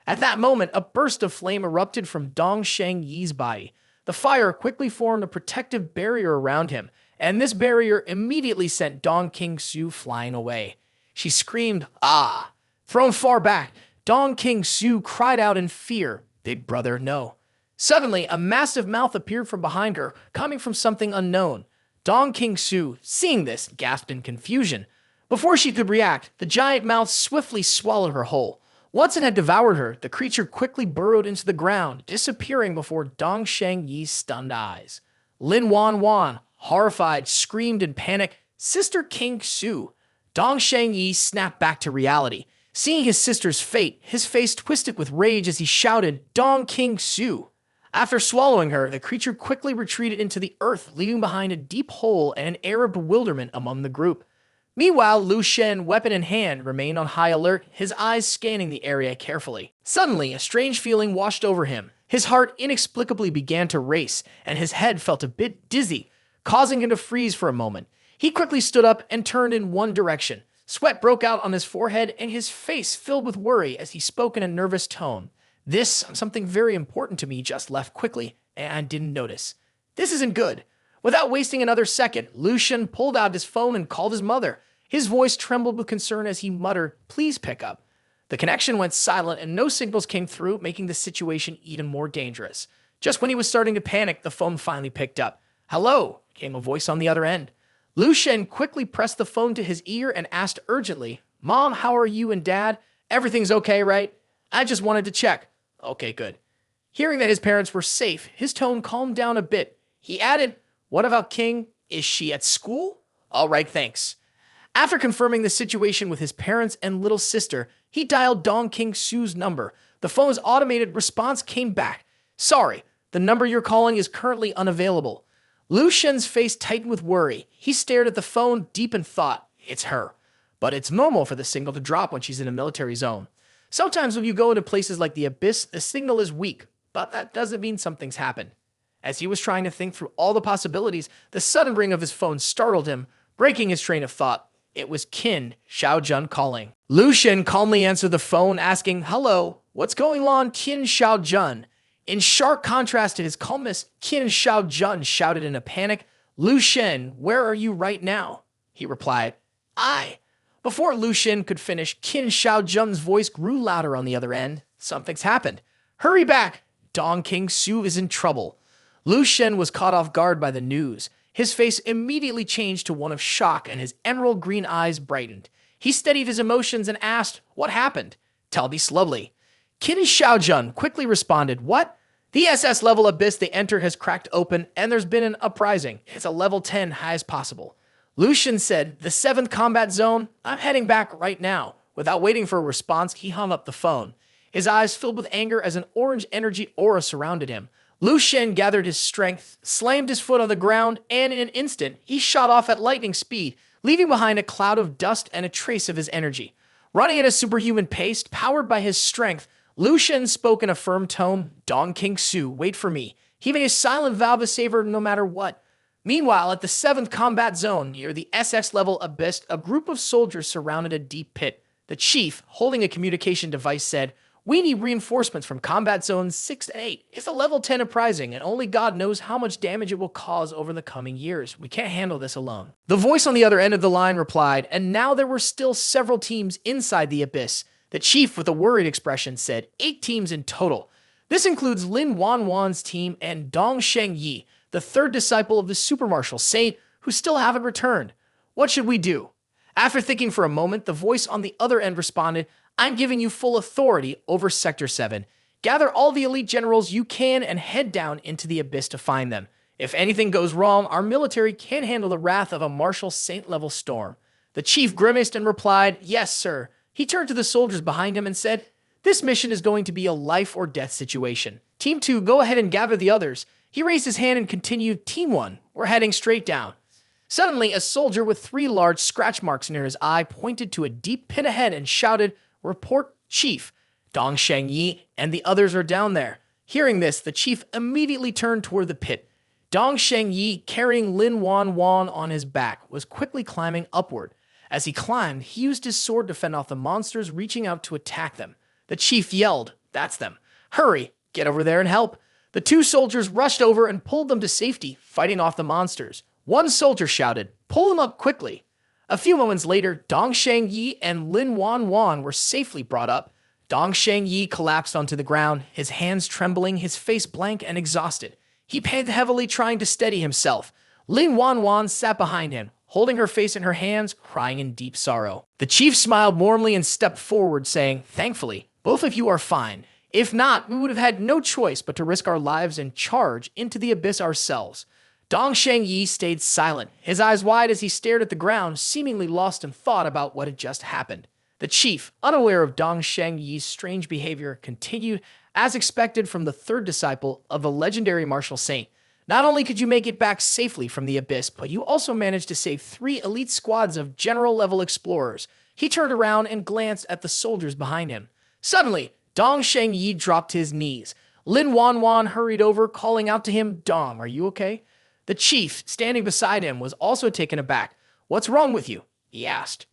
At that moment, a burst of flame erupted from Dong Sheng Yi's body. The fire quickly formed a protective barrier around him, and this barrier immediately sent Dong Qingsu flying away. She screamed, "Ah!" Thrown far back, Dong King Su cried out in fear, "Big brother, no." Suddenly, a massive mouth appeared from behind her, coming from something unknown. Dong King Su, seeing this, gasped in confusion. Before she could react, the giant mouth swiftly swallowed her whole. Once it had devoured her, the creature quickly burrowed into the ground, disappearing before Dong Sheng Yi's stunned eyes. Lin Wan Wan, horrified, screamed in panic, "Sister King Su!" Dong Sheng Yi snapped back to reality. Seeing his sister's fate, his face twisted with rage as he shouted, "Dong King Su!" After swallowing her, the creature quickly retreated into the earth, leaving behind a deep hole and an air of bewilderment among the group. Meanwhile, Lu Sheng, weapon in hand, remained on high alert, his eyes scanning the area carefully. Suddenly, a strange feeling washed over him. His heart inexplicably began to race, and his head felt a bit dizzy, causing him to freeze for a moment. He quickly stood up and turned in one direction. Sweat broke out on his forehead, and his face filled with worry as he spoke in a nervous tone. Something very important to me just left quickly, and I didn't notice. This isn't good." Without wasting another second, Lu Sheng pulled out his phone and called his mother. His voice trembled with concern as he muttered, "Please pick up." The connection went silent and no signals came through, making the situation even more dangerous. Just when he was starting to panic, the phone finally picked up. "Hello," came a voice on the other end. Lu Sheng quickly pressed the phone to his ear and asked urgently, "Mom, how are you and Dad? Everything's okay, right? I just wanted to check." "Okay, good." Hearing that his parents were safe, his tone calmed down a bit. He added, "What about King? Is she at school?" "All right, thanks." After confirming the situation with his parents and little sister, he dialed Dong King Su's number. The phone's automated response came back. "Sorry, the number you're calling is currently unavailable." Lu Sheng's face tightened with worry. He stared at the phone, deep in thought. It's her. But it's normal for the signal to drop when she's in a military zone. Sometimes when you go into places like the Abyss, the signal is weak, but that doesn't mean something's happened. As he was trying to think through all the possibilities, the sudden ring of his phone startled him, breaking his train of thought. It was Qin Shaojun calling. Lu Sheng calmly answered the phone, asking, "Hello, what's going on, Qin Shaojun?" In sharp contrast to his calmness, Qin Shaojun shouted in a panic, "Lu Sheng, where are you right now?" He replied, "I." Before Lu Sheng could finish, Qin Shaojun's voice grew louder on the other end. "Something's happened. Hurry back. Dong King Su is in trouble." Lu Sheng was caught off guard by the news. His face immediately changed to one of shock and his emerald green eyes brightened. He steadied his emotions and asked, "What happened?" "Tell me slowly." Qin Shaojun quickly responded, "What? The SS level abyss they entered has cracked open and there's been an uprising. It's a level 10 high as possible." Lu Sheng said, "The 7th combat zone? I'm heading back right now." Without waiting for a response, he hung up the phone. His eyes filled with anger as an orange energy aura surrounded him. Lu Sheng gathered his strength, slammed his foot on the ground, and in an instant, he shot off at lightning speed, leaving behind a cloud of dust and a trace of his energy. Running at a superhuman pace, powered by his strength, Lu Sheng spoke in a firm tone, "Dong King Su, wait for me." He made a silent vow to save her no matter what. Meanwhile, at the 7th combat zone, near the SS-level abyss, a group of soldiers surrounded a deep pit. The chief, holding a communication device, said, "We need reinforcements from combat zones 6 and 8. It's a level 10 uprising, and only God knows how much damage it will cause over the coming years. We can't handle this alone." The voice on the other end of the line replied, and now there were still several teams inside the abyss. The chief, with a worried expression, said, 8 teams in total. This includes Lin Wanwan's team and Dong Sheng Yi, the 3rd disciple of the Super Martial Saint, who still haven't returned. What should we do? After thinking for a moment, the voice on the other end responded, "I'm giving you full authority over Sector 7. Gather all the elite generals you can and head down into the abyss to find them. If anything goes wrong, our military can't handle the wrath of a Martial Saint-level storm." The chief grimaced and replied, "Yes, sir." He turned to the soldiers behind him and said, "This mission is going to be a life or death situation. Team 2, go ahead and gather the others." He raised his hand and continued, "Team 1, we're heading straight down." Suddenly, a soldier with 3 large scratch marks near his eye pointed to a deep pit ahead and shouted, "Report, Chief. Dong Sheng Yi and the others are down there." Hearing this, the chief immediately turned toward the pit. Dong Sheng Yi, carrying Lin Wan Wan on his back, was quickly climbing upward. As he climbed, he used his sword to fend off the monsters reaching out to attack them. The chief yelled, "That's them. Hurry, get over there and help." The 2 soldiers rushed over and pulled them to safety, fighting off the monsters. One soldier shouted, "Pull them up quickly." A few moments later, Dong Sheng Yi and Lin Wan Wan were safely brought up. Dong Sheng Yi collapsed onto the ground, his hands trembling, his face blank and exhausted. He panted heavily, trying to steady himself. Lin Wan Wan sat behind him, holding her face in her hands, crying in deep sorrow. The chief smiled warmly and stepped forward, saying, "Thankfully, both of you are fine. If not, we would have had no choice but to risk our lives and charge into the abyss ourselves." Dong Sheng Yi stayed silent, his eyes wide as he stared at the ground, seemingly lost in thought about what had just happened. The chief, unaware of Dong Sheng Yi's strange behavior, continued, as expected from the third disciple of the legendary martial saint. "Not only could you make it back safely from the abyss, but you also managed to save 3 elite squads of general-level explorers." He turned around and glanced at the soldiers behind him. Suddenly, Dong Sheng Yi dropped to his knees. Lin Wan Wan hurried over, calling out to him, "Dong, are you okay?" The chief, standing beside him, was also taken aback. "What's wrong with you?" he asked.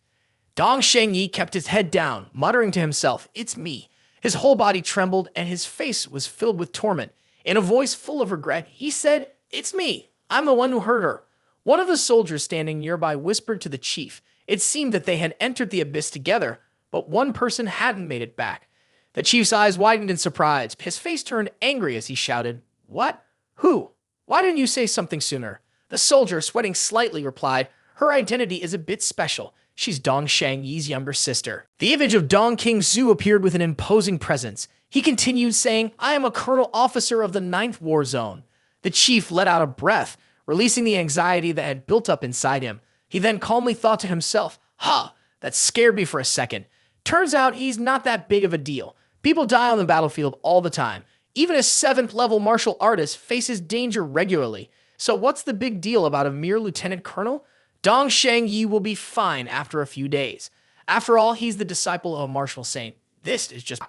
Dong Sheng Yi kept his head down, muttering to himself, "It's me." His whole body trembled, and his face was filled with torment. In a voice full of regret, he said, "It's me. I'm the one who hurt her." One of the soldiers standing nearby whispered to the chief. It seemed that they had entered the abyss together, but one person hadn't made it back. The chief's eyes widened in surprise. His face turned angry as he shouted, "What? Who? Why didn't you say something sooner?" The soldier, sweating slightly, replied, "Her identity is a bit special. She's Dong Sheng Yi's younger sister." The image of Dong Qingsu appeared with an imposing presence. He continued saying, "I am a colonel officer of the 9th War Zone." The chief let out a breath, releasing the anxiety that had built up inside him. He then calmly thought to himself, "Ha, that scared me for a second. Turns out he's not that big of a deal. People die on the battlefield all the time. Even a 7th level martial artist faces danger regularly. So what's the big deal about a mere lieutenant colonel? Dong Sheng Yi will be fine after a few days. After all, he's the disciple of a martial saint. This is just..."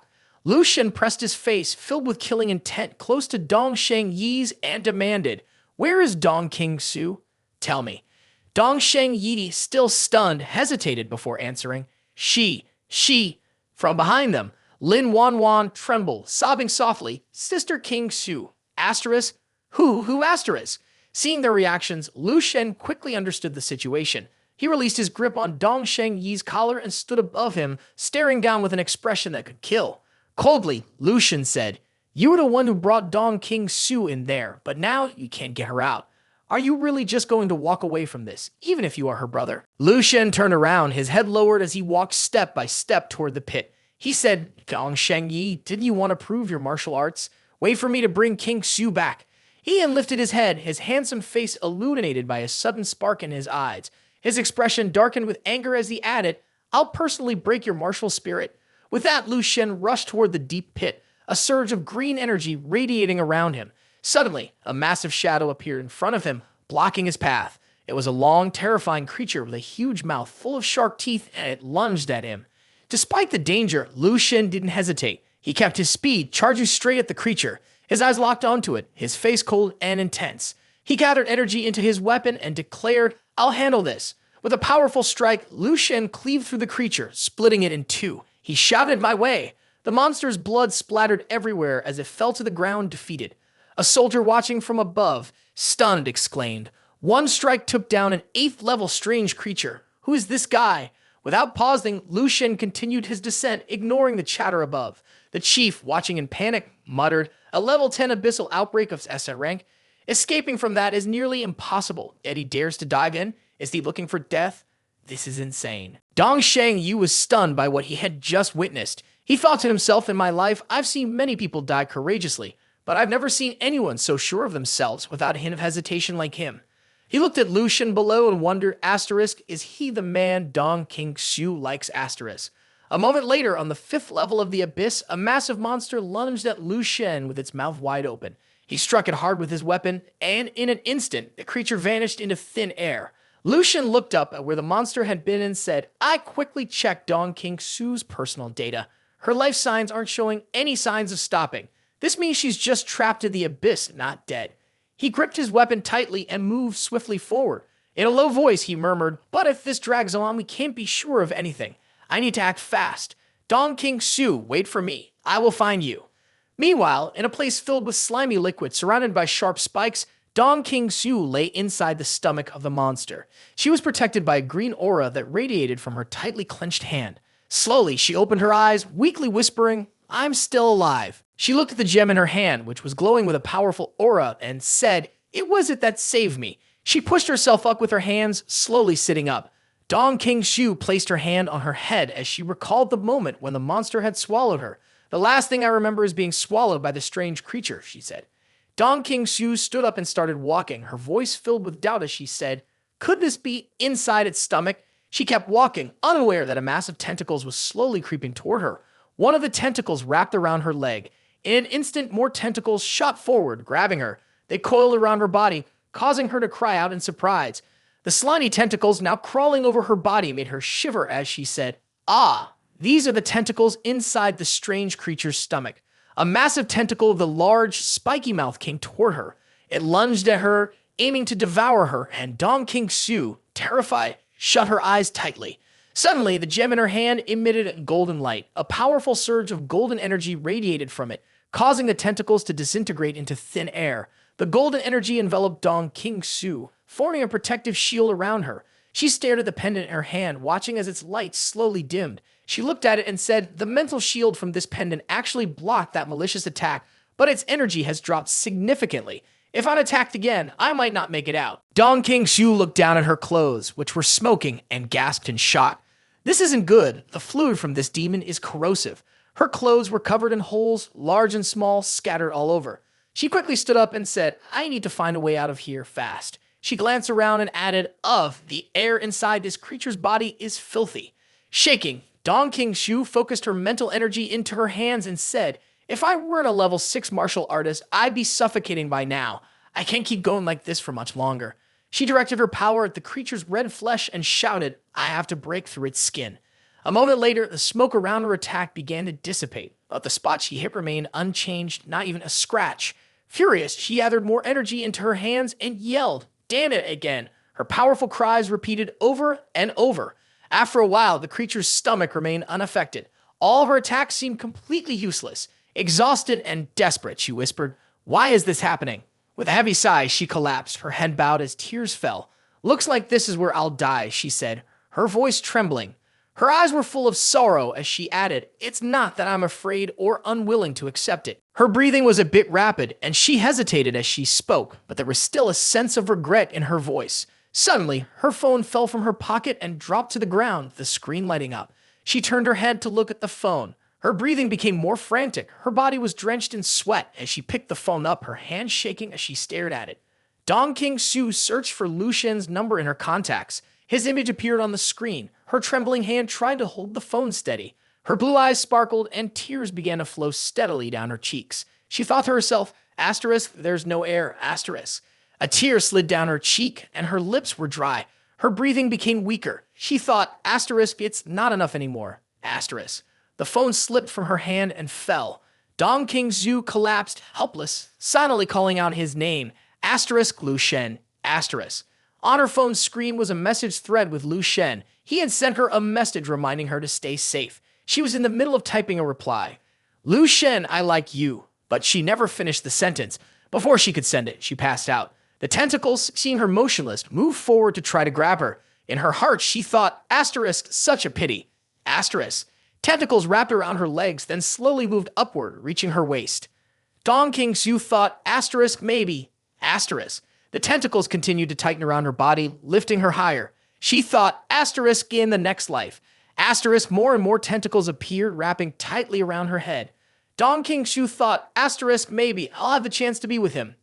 Lu Sheng pressed his face, filled with killing intent, close to Dong Sheng Yi's and demanded, "Where is Dong Qingsu? Tell me." Dong Sheng Yi, still stunned, hesitated before answering. She. From behind them, Lin Wan Wan trembled, sobbing softly, "Sister Qingsu. Asterisk? Who asterisk?" Seeing their reactions, Lu Sheng quickly understood the situation. He released his grip on Dong Sheng Yi's collar and stood above him, staring down with an expression that could kill. Coldly, Lu Sheng said, "You were the one who brought Dong Qingsu in there, but now you can't get her out. Are you really just going to walk away from this, even if you are her brother?" Lu Sheng turned around, his head lowered as he walked step by step toward the pit. He said, "Dong Sheng Yi, didn't you want to prove your martial arts? Wait for me to bring Qingsu back." Ian lifted his head, his handsome face illuminated by a sudden spark in his eyes. His expression darkened with anger as he added, "I'll personally break your martial spirit." With that, Lu Sheng rushed toward the deep pit, a surge of green energy radiating around him. Suddenly, a massive shadow appeared in front of him, blocking his path. It was a long, terrifying creature with a huge mouth full of sharp teeth, and it lunged at him. Despite the danger, Lu Sheng didn't hesitate. He kept his speed, charging straight at the creature. His eyes locked onto it, his face cold and intense. He gathered energy into his weapon and declared, "I'll handle this." With a powerful strike, Lu Sheng cleaved through the creature, splitting it in two. He shouted, "My way!" The monster's blood splattered everywhere as it fell to the ground defeated. A soldier watching from above, stunned, exclaimed, "One strike took down an 8th level strange creature. Who is this guy?" Without pausing, Lu Sheng continued his descent, ignoring the chatter above. The chief, watching in panic, muttered, "A level 10 abyssal outbreak of SS rank? Escaping from that is nearly impossible, yet he dares to dive in? Is he looking for death? This is insane." Dong Sheng Yi was stunned by what he had just witnessed. He thought to himself, "In my life, I've seen many people die courageously, but I've never seen anyone so sure of themselves without a hint of hesitation like him." He looked at Lu Sheng below and wondered, asterisk, is he the man Dong Qingsu likes, asterisk? A moment later, on the 5th level of the abyss, a massive monster lunged at Lu Sheng with its mouth wide open. He struck it hard with his weapon, and in an instant, the creature vanished into thin air. Lu Sheng looked up at where the monster had been and said, "I quickly checked Dong Qingsu's personal data. Her life signs aren't showing any signs of stopping. This means she's just trapped in the abyss, not dead." He gripped his weapon tightly and moved swiftly forward. In a low voice, he murmured, "But if this drags on, we can't be sure of anything. I need to act fast. Dong Qingsu, wait for me. I will find you." Meanwhile, in a place filled with slimy liquid surrounded by sharp spikes, Dong Qingsu lay inside the stomach of the monster. She was protected by a green aura that radiated from her tightly clenched hand. Slowly, she opened her eyes, weakly whispering, "I'm still alive." She looked at the gem in her hand, which was glowing with a powerful aura, and said, "It was it that saved me." She pushed herself up with her hands, slowly sitting up. Dong Qingsu placed her hand on her head as she recalled the moment when the monster had swallowed her. "The last thing I remember is being swallowed by the strange creature," she said. Dong Qingsu stood up and started walking, her voice filled with doubt as she said, "Could this be inside its stomach?" She kept walking, unaware that a mass of tentacles was slowly creeping toward her. One of the tentacles wrapped around her leg. In an instant, more tentacles shot forward, grabbing her. They coiled around her body, causing her to cry out in surprise. The slimy tentacles now crawling over her body made her shiver as she said, "Ah, these are the tentacles inside the strange creature's stomach." A massive tentacle with a large, spiky mouth came toward her. It lunged at her, aiming to devour her, and Dong Qingsu, terrified, shut her eyes tightly. Suddenly, the gem in her hand emitted a golden light. A powerful surge of golden energy radiated from it, causing the tentacles to disintegrate into thin air. The golden energy enveloped Dong Qingsu, forming a protective shield around her. She stared at the pendant in her hand, watching as its light slowly dimmed. She looked at it and said, "The mental shield from this pendant actually blocked that malicious attack, but its energy has dropped significantly. If I'm attacked again, I might not make it out." Dong Qingsu looked down at her clothes, which were smoking, and gasped in shock. "This isn't good. The fluid from this demon is corrosive." Her clothes were covered in holes, large and small, scattered all over. She quickly stood up and said, "I need to find a way out of here fast." She glanced around and added, The air inside this creature's body is filthy." Shaking, Dong Qingsu focused her mental energy into her hands and said, "If I weren't a level 6 martial artist, I'd be suffocating by now. I can't keep going like this for much longer." She directed her power at the creature's red flesh and shouted, "I have to break through its skin." A moment later, the smoke around her attack began to dissipate, but the spot she hit remained unchanged, not even a scratch. Furious, she gathered more energy into her hands and yelled, "Damn it," again. Her powerful cries repeated over and over. After a while, the creature's stomach remained unaffected. All her attacks seemed completely useless. Exhausted and desperate, she whispered, "Why is this happening?" With a heavy sigh, she collapsed, her head bowed as tears fell. "Looks like this is where I'll die," she said, her voice trembling. Her eyes were full of sorrow as she added, "It's not that I'm afraid or unwilling to accept it." Her breathing was a bit rapid, and she hesitated as she spoke, but there was still a sense of regret in her voice. Suddenly, her phone fell from her pocket and dropped to the ground, the screen lighting up. She turned her head to look at the phone. Her breathing became more frantic. Her body was drenched in sweat as she picked the phone up, her hands shaking as she stared at it. Dong Qingsu searched for Lu Sheng's number in her contacts. His image appeared on the screen. Her trembling hand tried to hold the phone steady. Her blue eyes sparkled and tears began to flow steadily down her cheeks. She thought to herself, "There's no air, asterisk." A tear slid down her cheek and her lips were dry. Her breathing became weaker. She thought, "It's not enough anymore, asterisk." The phone slipped from her hand and fell. Dong Qingsu collapsed, helpless, silently calling out his name, Lu Sheng, asterisk. On her phone's screen was a message thread with Lu Sheng. He had sent her a message reminding her to stay safe. She was in the middle of typing a reply. "Lu Sheng, I like you." But she never finished the sentence. Before she could send it, she passed out. The tentacles, seeing her motionless, moved forward to try to grab her. In her heart, she thought, such a pity. Tentacles wrapped around her legs, then slowly moved upward, reaching her waist. Dong Qingsu thought, maybe. The tentacles continued to tighten around her body, lifting her higher. She thought, in the next life. More and more tentacles appeared, wrapping tightly around her head. Dong Qingsu thought, maybe, I'll have the chance to be with him.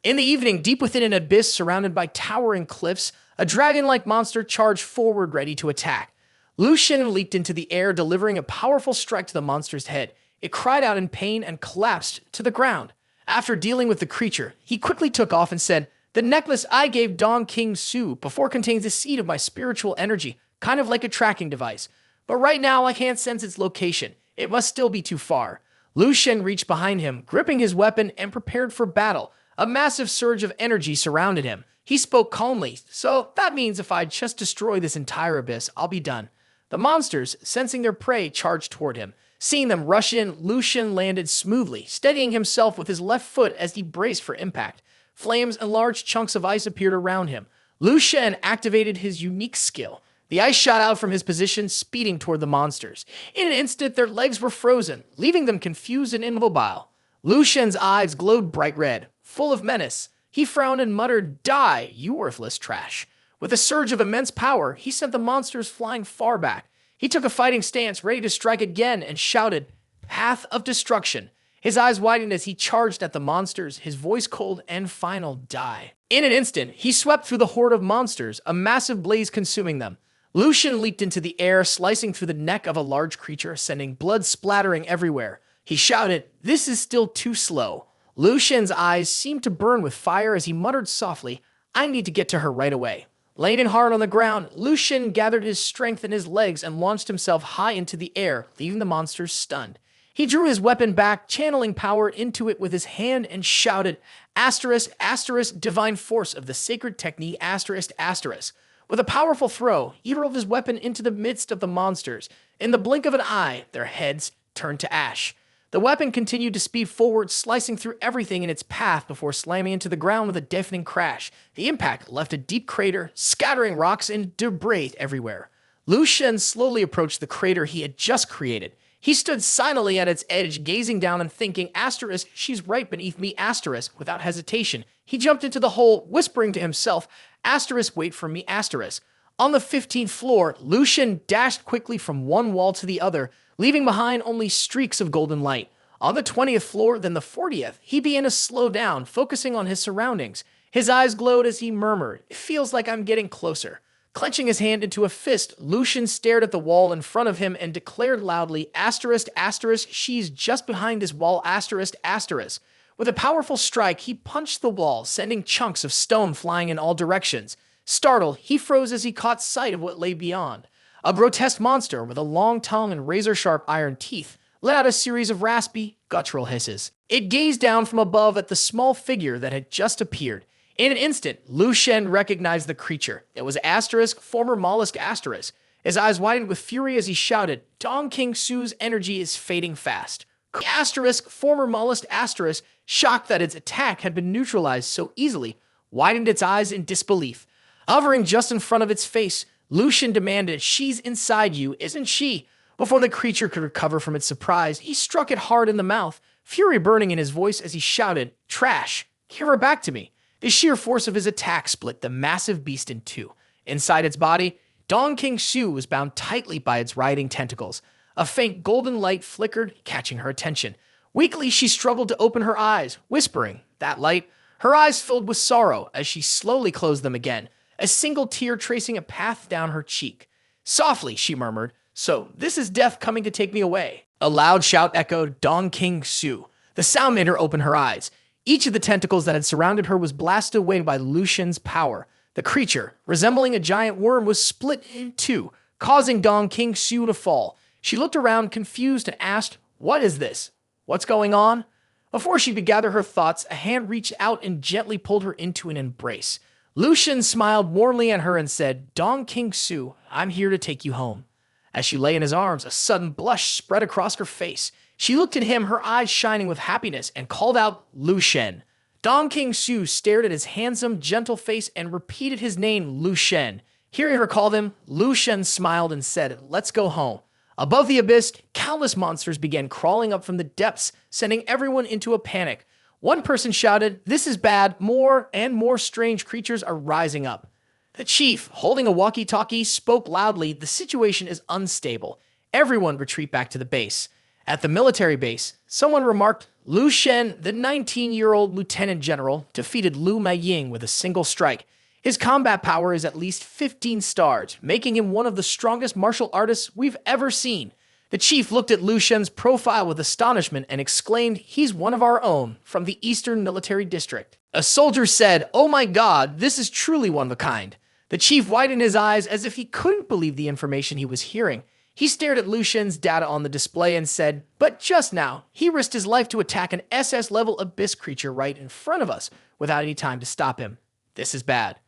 In the evening, deep within an abyss surrounded by towering cliffs, a dragon-like monster charged forward ready to attack. Lu Sheng leaped into the air, delivering a powerful strike to the monster's head. It cried out in pain and collapsed to the ground. After dealing with the creature, he quickly took off and said, "The necklace I gave Dong Qingsu before contains a seed of my spiritual energy, kind of like a tracking device. But right now, I can't sense its location. It must still be too far." Lu Sheng reached behind him, gripping his weapon, and prepared for battle. A massive surge of energy surrounded him. He spoke calmly, "So that means if I just destroy this entire abyss, I'll be done." The monsters, sensing their prey, charged toward him. Seeing them rush in, Lu Sheng landed smoothly, steadying himself with his left foot as he braced for impact. Flames and large chunks of ice appeared around him. Lu Sheng activated his unique skill. The ice shot out from his position, speeding toward the monsters. In an instant, their legs were frozen, leaving them confused and immobile. Lu Sheng's eyes glowed bright red, full of menace. He frowned and muttered, "Die, you worthless trash." With a surge of immense power, he sent the monsters flying far back. He took a fighting stance, ready to strike again, and shouted, "Path of destruction." His eyes widened as he charged at the monsters, his voice cold and final, "Die." In an instant, he swept through the horde of monsters, a massive blaze consuming them. Lu Sheng leaped into the air, slicing through the neck of a large creature, sending blood splattering everywhere. He shouted, "This is still too slow." Lu Sheng's eyes seemed to burn with fire as he muttered softly, "I need to get to her right away." Laying hard on the ground, Lu Sheng gathered his strength in his legs and launched himself high into the air, leaving the monsters stunned. He drew his weapon back, channeling power into it with his hand, and shouted, "Asterisk, asterisk, divine force of the sacred technique, asterisk, asterisk." With a powerful throw, he drove his weapon into the midst of the monsters. In the blink of an eye, their heads turned to ash. The weapon continued to speed forward, slicing through everything in its path before slamming into the ground with a deafening crash. The impact left a deep crater, scattering rocks and debris everywhere. Lu Sheng slowly approached the crater he had just created. He stood silently at its edge, gazing down and thinking, "Asterisk, she's right beneath me, asterisk." Without hesitation, he jumped into the hole, whispering to himself, "Asterisk, wait for me, asterisk." On the 15th floor, Lu Sheng dashed quickly from one wall to the other, leaving behind only streaks of golden light. On the 20th floor, then the 40th, he began to slow down, focusing on his surroundings. His eyes glowed as he murmured, "It feels like I'm getting closer." Clenching his hand into a fist, Lu Sheng stared at the wall in front of him and declared loudly, "Asterisk, asterisk, she's just behind this wall, asterisk, asterisk." With a powerful strike, he punched the wall, sending chunks of stone flying in all directions. Startled, he froze as he caught sight of what lay beyond. A grotesque monster with a long tongue and razor-sharp iron teeth let out a series of raspy, guttural hisses. It gazed down from above at the small figure that had just appeared. In an instant, Lu Sheng recognized the creature. It was Asterisk, former mollusk Asterisk. His eyes widened with fury as he shouted, "Dong King Su's energy is fading fast." The Asterisk, former mollusk Asterisk, shocked that its attack had been neutralized so easily, widened its eyes in disbelief. Hovering just in front of its face, Lu Sheng demanded, "She's inside you, isn't she?" Before the creature could recover from its surprise, he struck it hard in the mouth, fury burning in his voice as he shouted, "Trash, give her back to me." The sheer force of his attack split the massive beast in two. Inside its body, Dong King Su was bound tightly by its writhing tentacles. A faint golden light flickered, catching her attention. Weakly, she struggled to open her eyes, whispering, "That light." Her eyes filled with sorrow as she slowly closed them again, a single tear tracing a path down her cheek. Softly, she murmured, "So, this is death coming to take me away." A loud shout echoed, "Dong King Su." The sound made her open her eyes. Each of the tentacles that had surrounded her was blasted away by Lu Sheng's power. The creature, resembling a giant worm, was split in two, causing Dong King Su to fall. She looked around, confused, and asked, "What is this? What's going on?" Before she could gather her thoughts, a hand reached out and gently pulled her into an embrace. Lu Sheng smiled warmly at her and said, "Dong King Su, I'm here to take you home." As she lay in his arms, a sudden blush spread across her face. She looked at him, her eyes shining with happiness, and called out, "Lu Sheng." Dong King Su stared at his handsome, gentle face and repeated his name, Lu Sheng. Hearing her call him, Lu Sheng smiled and said, "Let's go home." Above the abyss, countless monsters began crawling up from the depths, sending everyone into a panic. One person shouted, "This is bad. More and more strange creatures are rising up." The chief, holding a walkie-talkie, spoke loudly, "The situation is unstable. Everyone retreat back to the base." At the military base, someone remarked, "Lu Sheng, the 19-year-old lieutenant general, defeated Lu Meiying with a single strike. His combat power is at least 15 stars, making him one of the strongest martial artists we've ever seen." The chief looked at Lu Sheng's profile with astonishment and exclaimed, "He's one of our own, from the Eastern Military District." A soldier said, "Oh my God, this is truly one of a kind." The chief widened his eyes as if he couldn't believe the information he was hearing. He stared at Lu Sheng's data on the display and said, "But just now, he risked his life to attack an SS-level abyss creature right in front of us without any time to stop him. This is bad."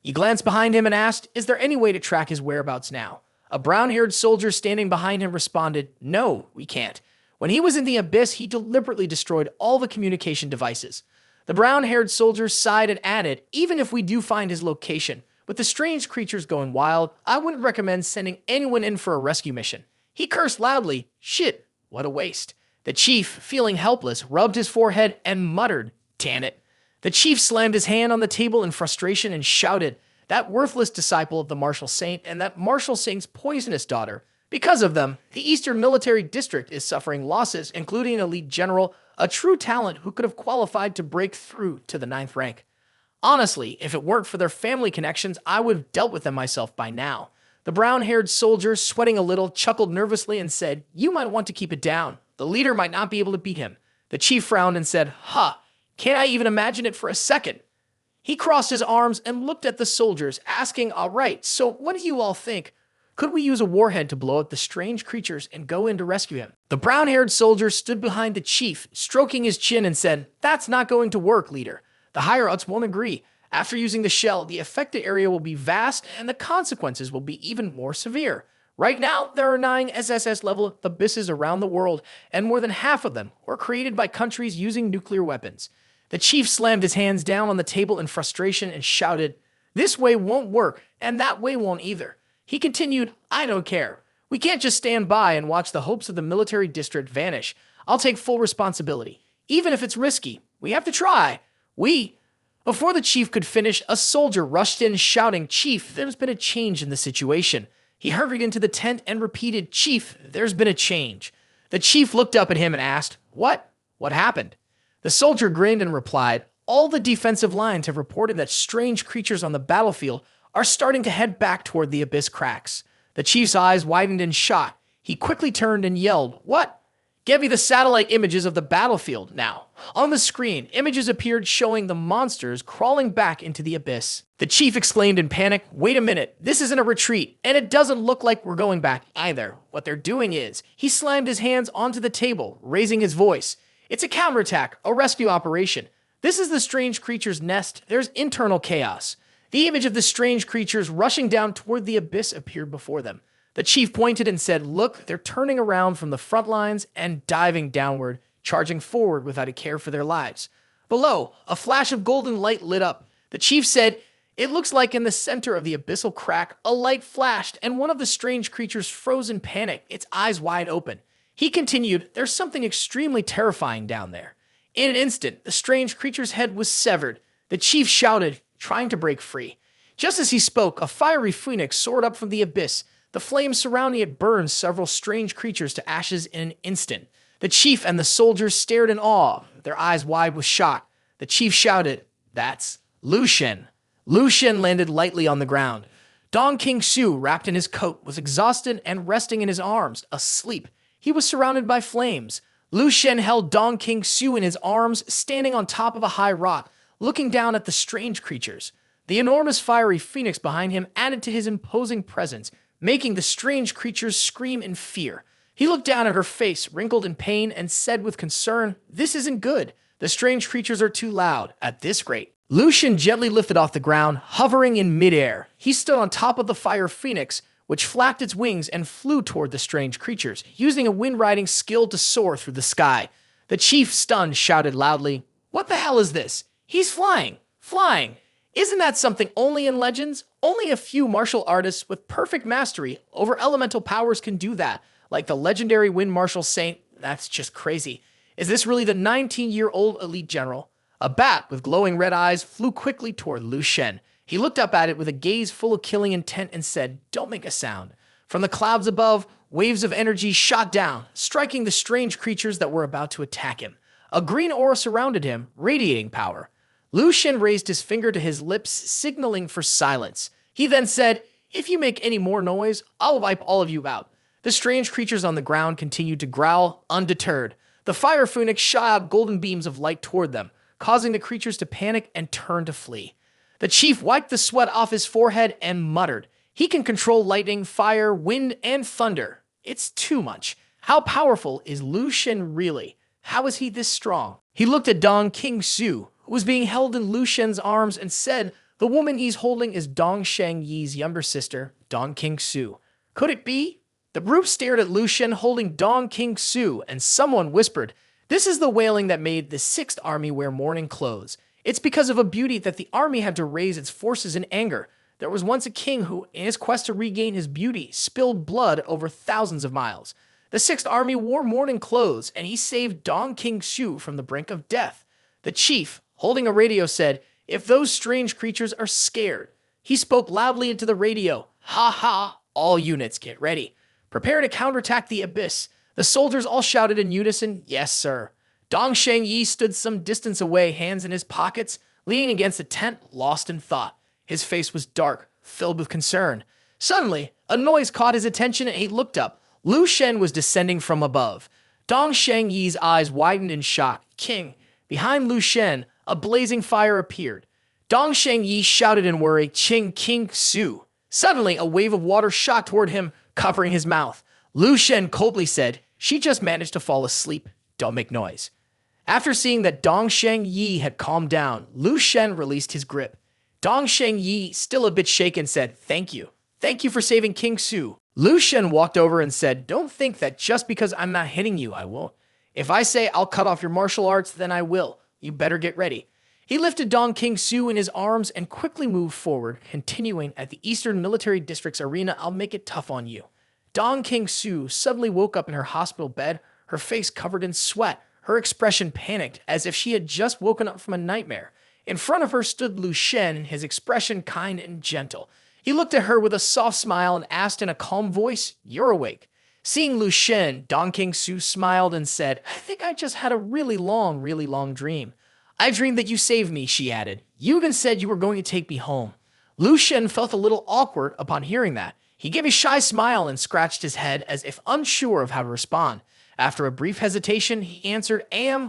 He glanced behind him and asked, "Is there any way to track his whereabouts now?" A brown-haired soldier standing behind him responded, "No, we can't. When he was in the abyss, he deliberately destroyed all the communication devices." The brown-haired soldier sighed and added, even if we do find his location, with the strange creatures going wild, I wouldn't recommend sending anyone in for a rescue mission. He cursed loudly. Shit, what a waste. The chief, feeling helpless, rubbed his forehead and muttered, damn it. The chief slammed his hand on the table in frustration and shouted, that worthless disciple of the martial saint and that martial saint's poisonous daughter. Because of them, the Eastern Military District is suffering losses, including an elite general, a true talent who could have qualified to break through to the 9th rank. Honestly, if it weren't for their family connections, I would have dealt with them myself by now. The brown-haired soldier, sweating a little, chuckled nervously and said, you might want to keep it down. The leader might not be able to beat him. The chief frowned and said, can't I even imagine it for a second? He crossed his arms and looked at the soldiers, asking, all right, so what do you all think? Could we use a warhead to blow up the strange creatures and go in to rescue him? The brown-haired soldier stood behind the chief, stroking his chin and said, that's not going to work, leader. The higher-ups won't agree. After using the shell, the affected area will be vast and the consequences will be even more severe. Right now, there are 9 SSS-level abysses around the world, and more than half of them were created by countries using nuclear weapons. The chief slammed his hands down on the table in frustration and shouted, this way won't work, and that way won't either. He continued, I don't care. We can't just stand by and watch the hopes of the military district vanish. I'll take full responsibility. Even if it's risky, we have to try. Before the chief could finish, a soldier rushed in shouting, Chief, there's been a change in the situation. He hurried into the tent and repeated, Chief, there's been a change. The chief looked up at him and asked, What? What happened? The soldier grinned and replied, all the defensive lines have reported that strange creatures on the battlefield are starting to head back toward the abyss cracks. The chief's eyes widened in shock. He quickly turned and yelled, What? Get me the satellite images of the battlefield now. On the screen, images appeared showing the monsters crawling back into the abyss. The chief exclaimed in panic, wait a minute, this isn't a retreat, and it doesn't look like we're going back either. What they're doing is, he slammed his hands onto the table, raising his voice. It's a counterattack, a rescue operation. This is the strange creature's nest. There's internal chaos. The image of the strange creatures rushing down toward the abyss appeared before them. The chief pointed and said, look, they're turning around from the front lines and diving downward, charging forward without a care for their lives. Below, a flash of golden light lit up. The chief said, it looks like in the center of the abyssal crack, a light flashed and one of the strange creatures froze in panic, its eyes wide open. He continued, there's something extremely terrifying down there. In an instant, the strange creature's head was severed. The chief shouted, trying to break free. Just as he spoke, a fiery phoenix soared up from the abyss. The flames surrounding it burned several strange creatures to ashes in an instant. The chief and the soldiers stared in awe, their eyes wide with shock. The chief shouted, that's Lu Sheng. Lu Sheng landed lightly on the ground. Dong King Su, wrapped in his coat, was exhausted and resting in his arms, asleep. He was surrounded by flames. Lu Sheng held Dong King Su in his arms, standing on top of a high rock, looking down at the strange creatures. The enormous fiery phoenix behind him added to his imposing presence, making the strange creatures scream in fear. He looked down at her face, wrinkled in pain, and said with concern, this isn't good. The strange creatures are too loud at this rate. Lu Sheng gently lifted off the ground, hovering in midair. He stood on top of the fire phoenix, which flapped its wings and flew toward the strange creatures, using a wind-riding skill to soar through the sky. The chief, stunned, shouted loudly, what the hell is this? He's flying! Flying! Isn't that something only in legends? Only a few martial artists with perfect mastery over elemental powers can do that, like the legendary Wind Martial Saint. That's just crazy. Is this really the 19-year-old elite general? A bat with glowing red eyes flew quickly toward Lu Sheng. He looked up at it with a gaze full of killing intent and said, don't make a sound. From the clouds above, waves of energy shot down, striking the strange creatures that were about to attack him. A green aura surrounded him, radiating power. Lu Sheng raised his finger to his lips, signaling for silence. He then said, if you make any more noise, I'll wipe all of you out. The strange creatures on the ground continued to growl, undeterred. The fire phoenix shot out golden beams of light toward them, causing the creatures to panic and turn to flee. The chief wiped the sweat off his forehead and muttered, he can control lightning, fire, wind, and thunder. It's too much. How powerful is Lu Sheng really? How is he this strong? He looked at Dong King Su, who was being held in Lu Sheng's arms, and said, the woman he's holding is Dong Sheng Yi's younger sister, Dong King Su. Could it be? The group stared at Lu Sheng holding Dong King Su, and someone whispered, This is the wailing that made the Sixth Army wear mourning clothes. It's because of a beauty that the army had to raise its forces in anger. There was once a king who, in his quest to regain his beauty, spilled blood over thousands of miles. The Sixth Army wore mourning clothes, and he saved Dong King-su from the brink of death. The chief, holding a radio, said, "If those strange creatures are scared." He spoke loudly into the radio. "Ha ha, all units get ready. Prepare to counterattack the abyss." The soldiers all shouted in unison, "Yes, sir." Dong Sheng-yi stood some distance away, hands in his pockets, leaning against a tent, lost in thought. His face was dark, filled with concern. Suddenly, a noise caught his attention and he looked up. Lu Sheng was descending from above. Dong Sheng-yi's eyes widened in shock. "King." Behind Lu Sheng, a blazing fire appeared. Dong Sheng-yi shouted in worry, "Qing King-su." Suddenly, a wave of water shot toward him, covering his mouth. Lu Sheng coldly said, "She just managed to fall asleep. Don't make noise." After seeing that Dong Sheng-yi had calmed down, Lu Sheng released his grip. Dong Sheng-yi, still a bit shaken, said, "Thank you. Thank you for saving King Su." Lu Sheng walked over and said, "Don't think that just because I'm not hitting you, I won't. If I say I'll cut off your martial arts, then I will. You better get ready." He lifted Dong King-su in his arms and quickly moved forward, continuing, "At the Eastern Military District's arena, I'll make it tough on you." Dong King-su suddenly woke up in her hospital bed, her face covered in sweat, her expression panicked, as if she had just woken up from a nightmare. In front of her stood Lu Sheng, his expression kind and gentle. He looked at her with a soft smile and asked in a calm voice, "You're awake." Seeing Lu Sheng, Dong King-su smiled and said, "I think I just had a really long dream." "I dreamed that you saved me," she added. "You even said you were going to take me home." Lu Sheng felt a little awkward upon hearing that. He gave a shy smile and scratched his head as if unsure of how to respond. After a brief hesitation, he answered,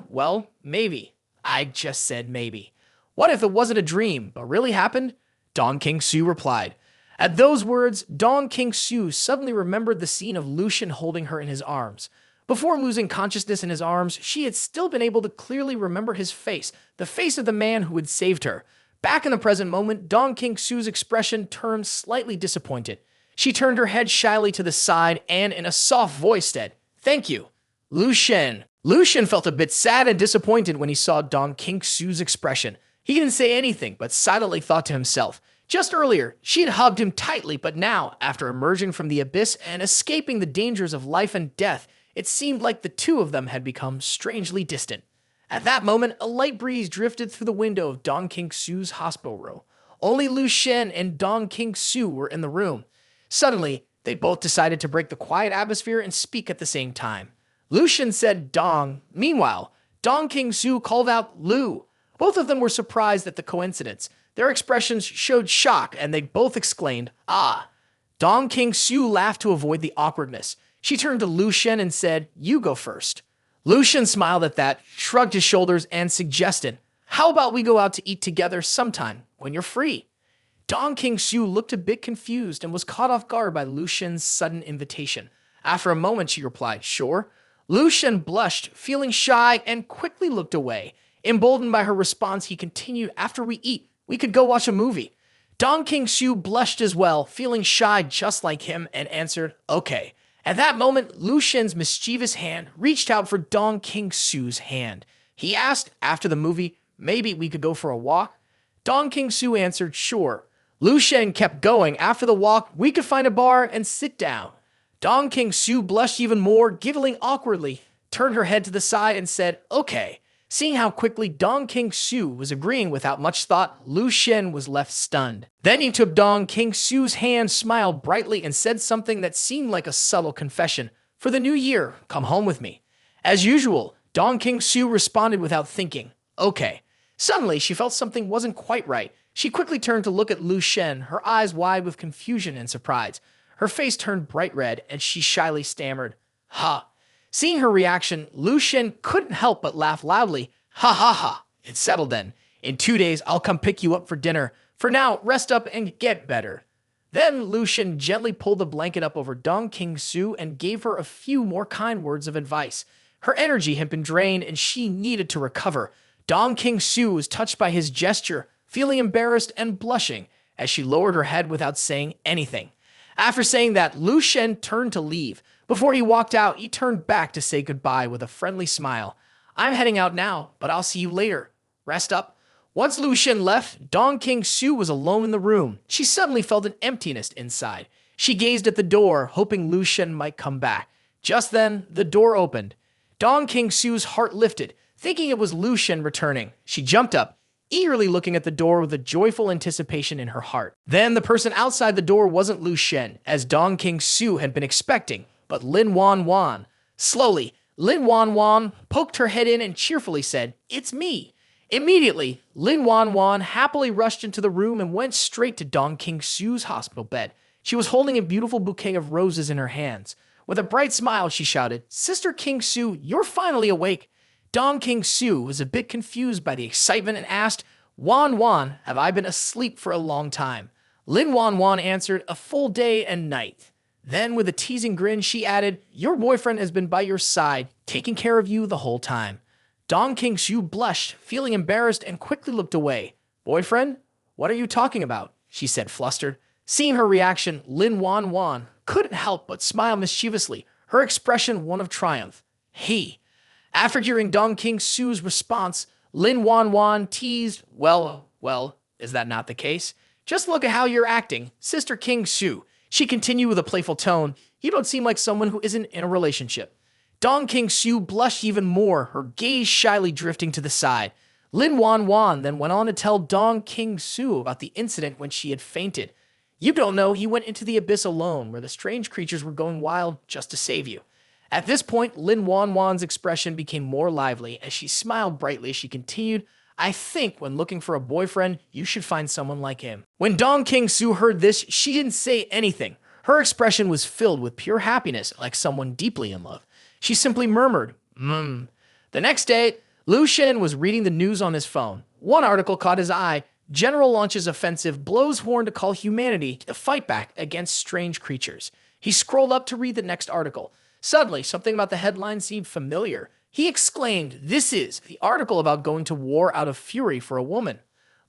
"Well, maybe." "I just said maybe." "What if it wasn't a dream, but really happened?" Dong King-su replied. At those words, Dong King-su suddenly remembered the scene of Lu Sheng holding her in his arms. Before losing consciousness in his arms, she had still been able to clearly remember his face, the face of the man who had saved her. Back in the present moment, Dong King-su's expression turned slightly disappointed. She turned her head shyly to the side and, in a soft voice, said, "Thank you." Lu Sheng. Lu Sheng felt a bit sad and disappointed when he saw Dong King-su's expression. He didn't say anything, but silently thought to himself. Just earlier, she had hugged him tightly, but now, after emerging from the abyss and escaping the dangers of life and death, it seemed like the two of them had become strangely distant. At that moment, a light breeze drifted through the window of Dong King-su's hospital room. Only Lu Sheng and Dong King-su were in the room. Suddenly, they both decided to break the quiet atmosphere and speak at the same time. Lu Sheng said, "Dong." Meanwhile, Dong King-su called out, "Lu." Both of them were surprised at the coincidence. Their expressions showed shock, and they both exclaimed, "Ah." Dong King-su laughed to avoid the awkwardness. She turned to Lu Sheng and said, "You go first." Lu Sheng smiled at that, shrugged his shoulders, and suggested, "How about we go out to eat together sometime, when you're free?" Dong King-su looked a bit confused and was caught off guard by Lu Sheng's sudden invitation. After a moment, she replied, "Sure." Lu Sheng blushed, feeling shy, and quickly looked away. Emboldened by her response, he continued, "After we eat, we could go watch a movie." Dong King-su blushed as well, feeling shy just like him, and answered, "Okay." At that moment, Lu Sheng's mischievous hand reached out for Dong King-su's hand. He asked, after the movie, "Maybe we could go for a walk?" Dong King-su answered, "Sure." Lu Sheng kept going. "After the walk, we could find a bar and sit down." Dong King-su blushed even more, giggling awkwardly, turned her head to the side and said, "Okay." Seeing how quickly Dong King-su was agreeing without much thought, Lu Sheng was left stunned. Then he took Dong King-su's hand, smiled brightly, and said something that seemed like a subtle confession. "For the new year, come home with me." As usual, Dong King-su responded without thinking, "Okay." Suddenly, she felt something wasn't quite right. She quickly turned to look at Lu Sheng, her eyes wide with confusion and surprise. Her face turned bright red, and she shyly stammered, "Ha." Seeing her reaction, Lu Sheng couldn't help but laugh loudly. "Ha ha ha. It's settled then. In 2 days, I'll come pick you up for dinner. For now, rest up and get better." Then Lu Sheng gently pulled the blanket up over Dong King-su and gave her a few more kind words of advice. Her energy had been drained and she needed to recover. Dong King-su was touched by his gesture, feeling embarrassed and blushing as she lowered her head without saying anything. After saying that, Lu Sheng turned to leave. Before he walked out, he turned back to say goodbye with a friendly smile. I'm heading out now, but I'll see you later. Rest up. Once Lu Sheng left, Dong King-su was alone in the room. She suddenly felt an emptiness inside. She gazed at the door, hoping Lu Sheng might come back. Just then, the door opened. Dong King-su's heart lifted, thinking it was Lu Sheng returning. She jumped up, eagerly looking at the door with a joyful anticipation in her heart. Then the person outside the door wasn't Lu Sheng, as Dong King-su had been expecting, but Lin Wan Wan. Slowly, Lin Wan Wan poked her head in and cheerfully said, "It's me." Immediately, Lin Wan Wan happily rushed into the room and went straight to Dong King-su's hospital bed. She was holding a beautiful bouquet of roses in her hands. With a bright smile, she shouted, "Sister King-su, you're finally awake." Dong King-su was a bit confused by the excitement and asked, "Wan Wan, have I been asleep for a long time?" Lin Wan Wan answered, "A full day and night." Then, with a teasing grin, she added, "Your boyfriend has been by your side, taking care of you the whole time." Dong King-su blushed, feeling embarrassed, and quickly looked away. "Boyfriend? What are you talking about?" she said, flustered. Seeing her reaction, Lin Wan Wan couldn't help but smile mischievously, her expression one of triumph. "He." After hearing Dong King-su's response, Lin Wan Wan teased, well, is that not the case? Just look at how you're acting, Sister King-su." She continued with a playful tone, "You don't seem like someone who isn't in a relationship." Dong King-su blushed even more, her gaze shyly drifting to the side. Lin Wan Wan then went on to tell Dong King-su about the incident when she had fainted. "You don't know he went into the abyss alone, where the strange creatures were going wild just to save you." At this point, Lin Wan Wan's expression became more lively as she smiled brightly as she continued, "I think when looking for a boyfriend, you should find someone like him." When Dong King-su heard this, she didn't say anything. Her expression was filled with pure happiness, like someone deeply in love. She simply murmured, "Mmm." The next day, Lu Sheng was reading the news on his phone. One article caught his eye. General launches offensive, blows horn to call humanity to fight back against strange creatures. He scrolled up to read the next article. Suddenly, something about the headline seemed familiar. He exclaimed, "This is the article about going to war out of fury for a woman."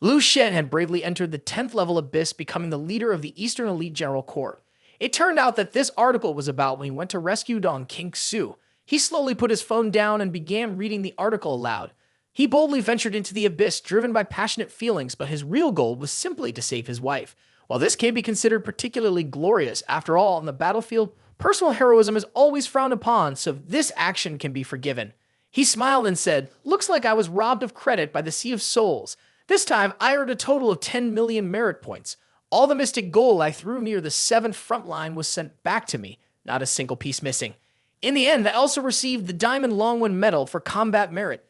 Lu Sheng had bravely entered the 10th level abyss, becoming the leader of the Eastern Elite General Corps. It turned out that this article was about when he went to rescue Dong King-su. He slowly put his phone down and began reading the article aloud. He boldly ventured into the abyss, driven by passionate feelings, but his real goal was simply to save his wife. While this can be considered particularly glorious, after all, on the battlefield, personal heroism is always frowned upon, so this action can be forgiven. He smiled and said, "Looks like I was robbed of credit by the Sea of Souls. This time, I earned a total of 10 million merit points. All the mystic gold I threw near the 7th front line was sent back to me, not a single piece missing. In the end, I also received the Diamond Longwen Medal for combat merit."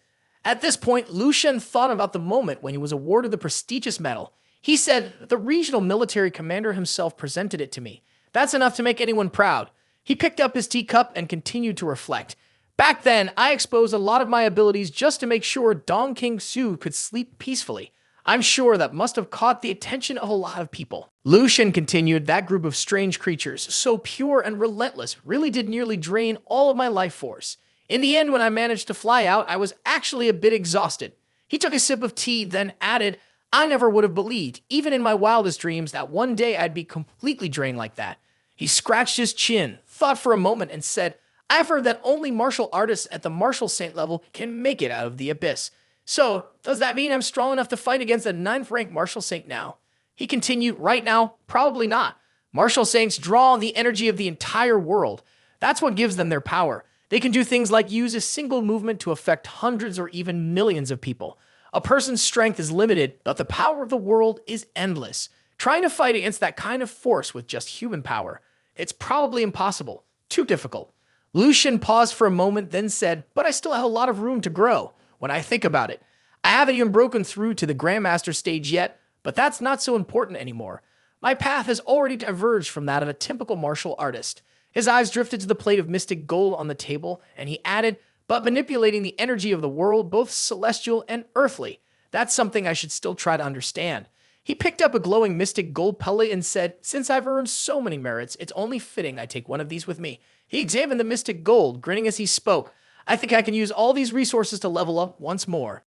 At this point, Lu Sheng thought about the moment when he was awarded the prestigious medal. He said, "The regional military commander himself presented it to me. That's enough to make anyone proud." He picked up his teacup and continued to reflect. "Back then, I exposed a lot of my abilities just to make sure Dong King-su could sleep peacefully. I'm sure that must have caught the attention of a lot of people." Lu Sheng continued, "That group of strange creatures, so pure and relentless, really did nearly drain all of my life force. In the end, when I managed to fly out, I was actually a bit exhausted." He took a sip of tea, then added, "I never would have believed, even in my wildest dreams, that one day I'd be completely drained like that." He scratched his chin, thought for a moment, and said, "I've heard that only martial artists at the martial saint level can make it out of the abyss. So, does that mean I'm strong enough to fight against a 9th rank martial saint now?" He continued, "Right now, probably not. Martial saints draw on the energy of the entire world. That's what gives them their power. They can do things like use a single movement to affect hundreds or even millions of people. A person's strength is limited, but the power of the world is endless. Trying to fight against that kind of force with just human power, it's probably impossible. Too difficult." Lu Sheng paused for a moment, then said, "But I still have a lot of room to grow. When I think about it, I haven't even broken through to the Grandmaster stage yet, but that's not so important anymore. My path has already diverged from that of a typical martial artist." His eyes drifted to the plate of mystic gold on the table, and he added, "But manipulating the energy of the world, both celestial and earthly, that's something I should still try to understand." He picked up a glowing mystic gold pellet and said, "Since I've earned so many merits, it's only fitting I take one of these with me." He examined the mystic gold, grinning as he spoke. "I think I can use all these resources to level up once more."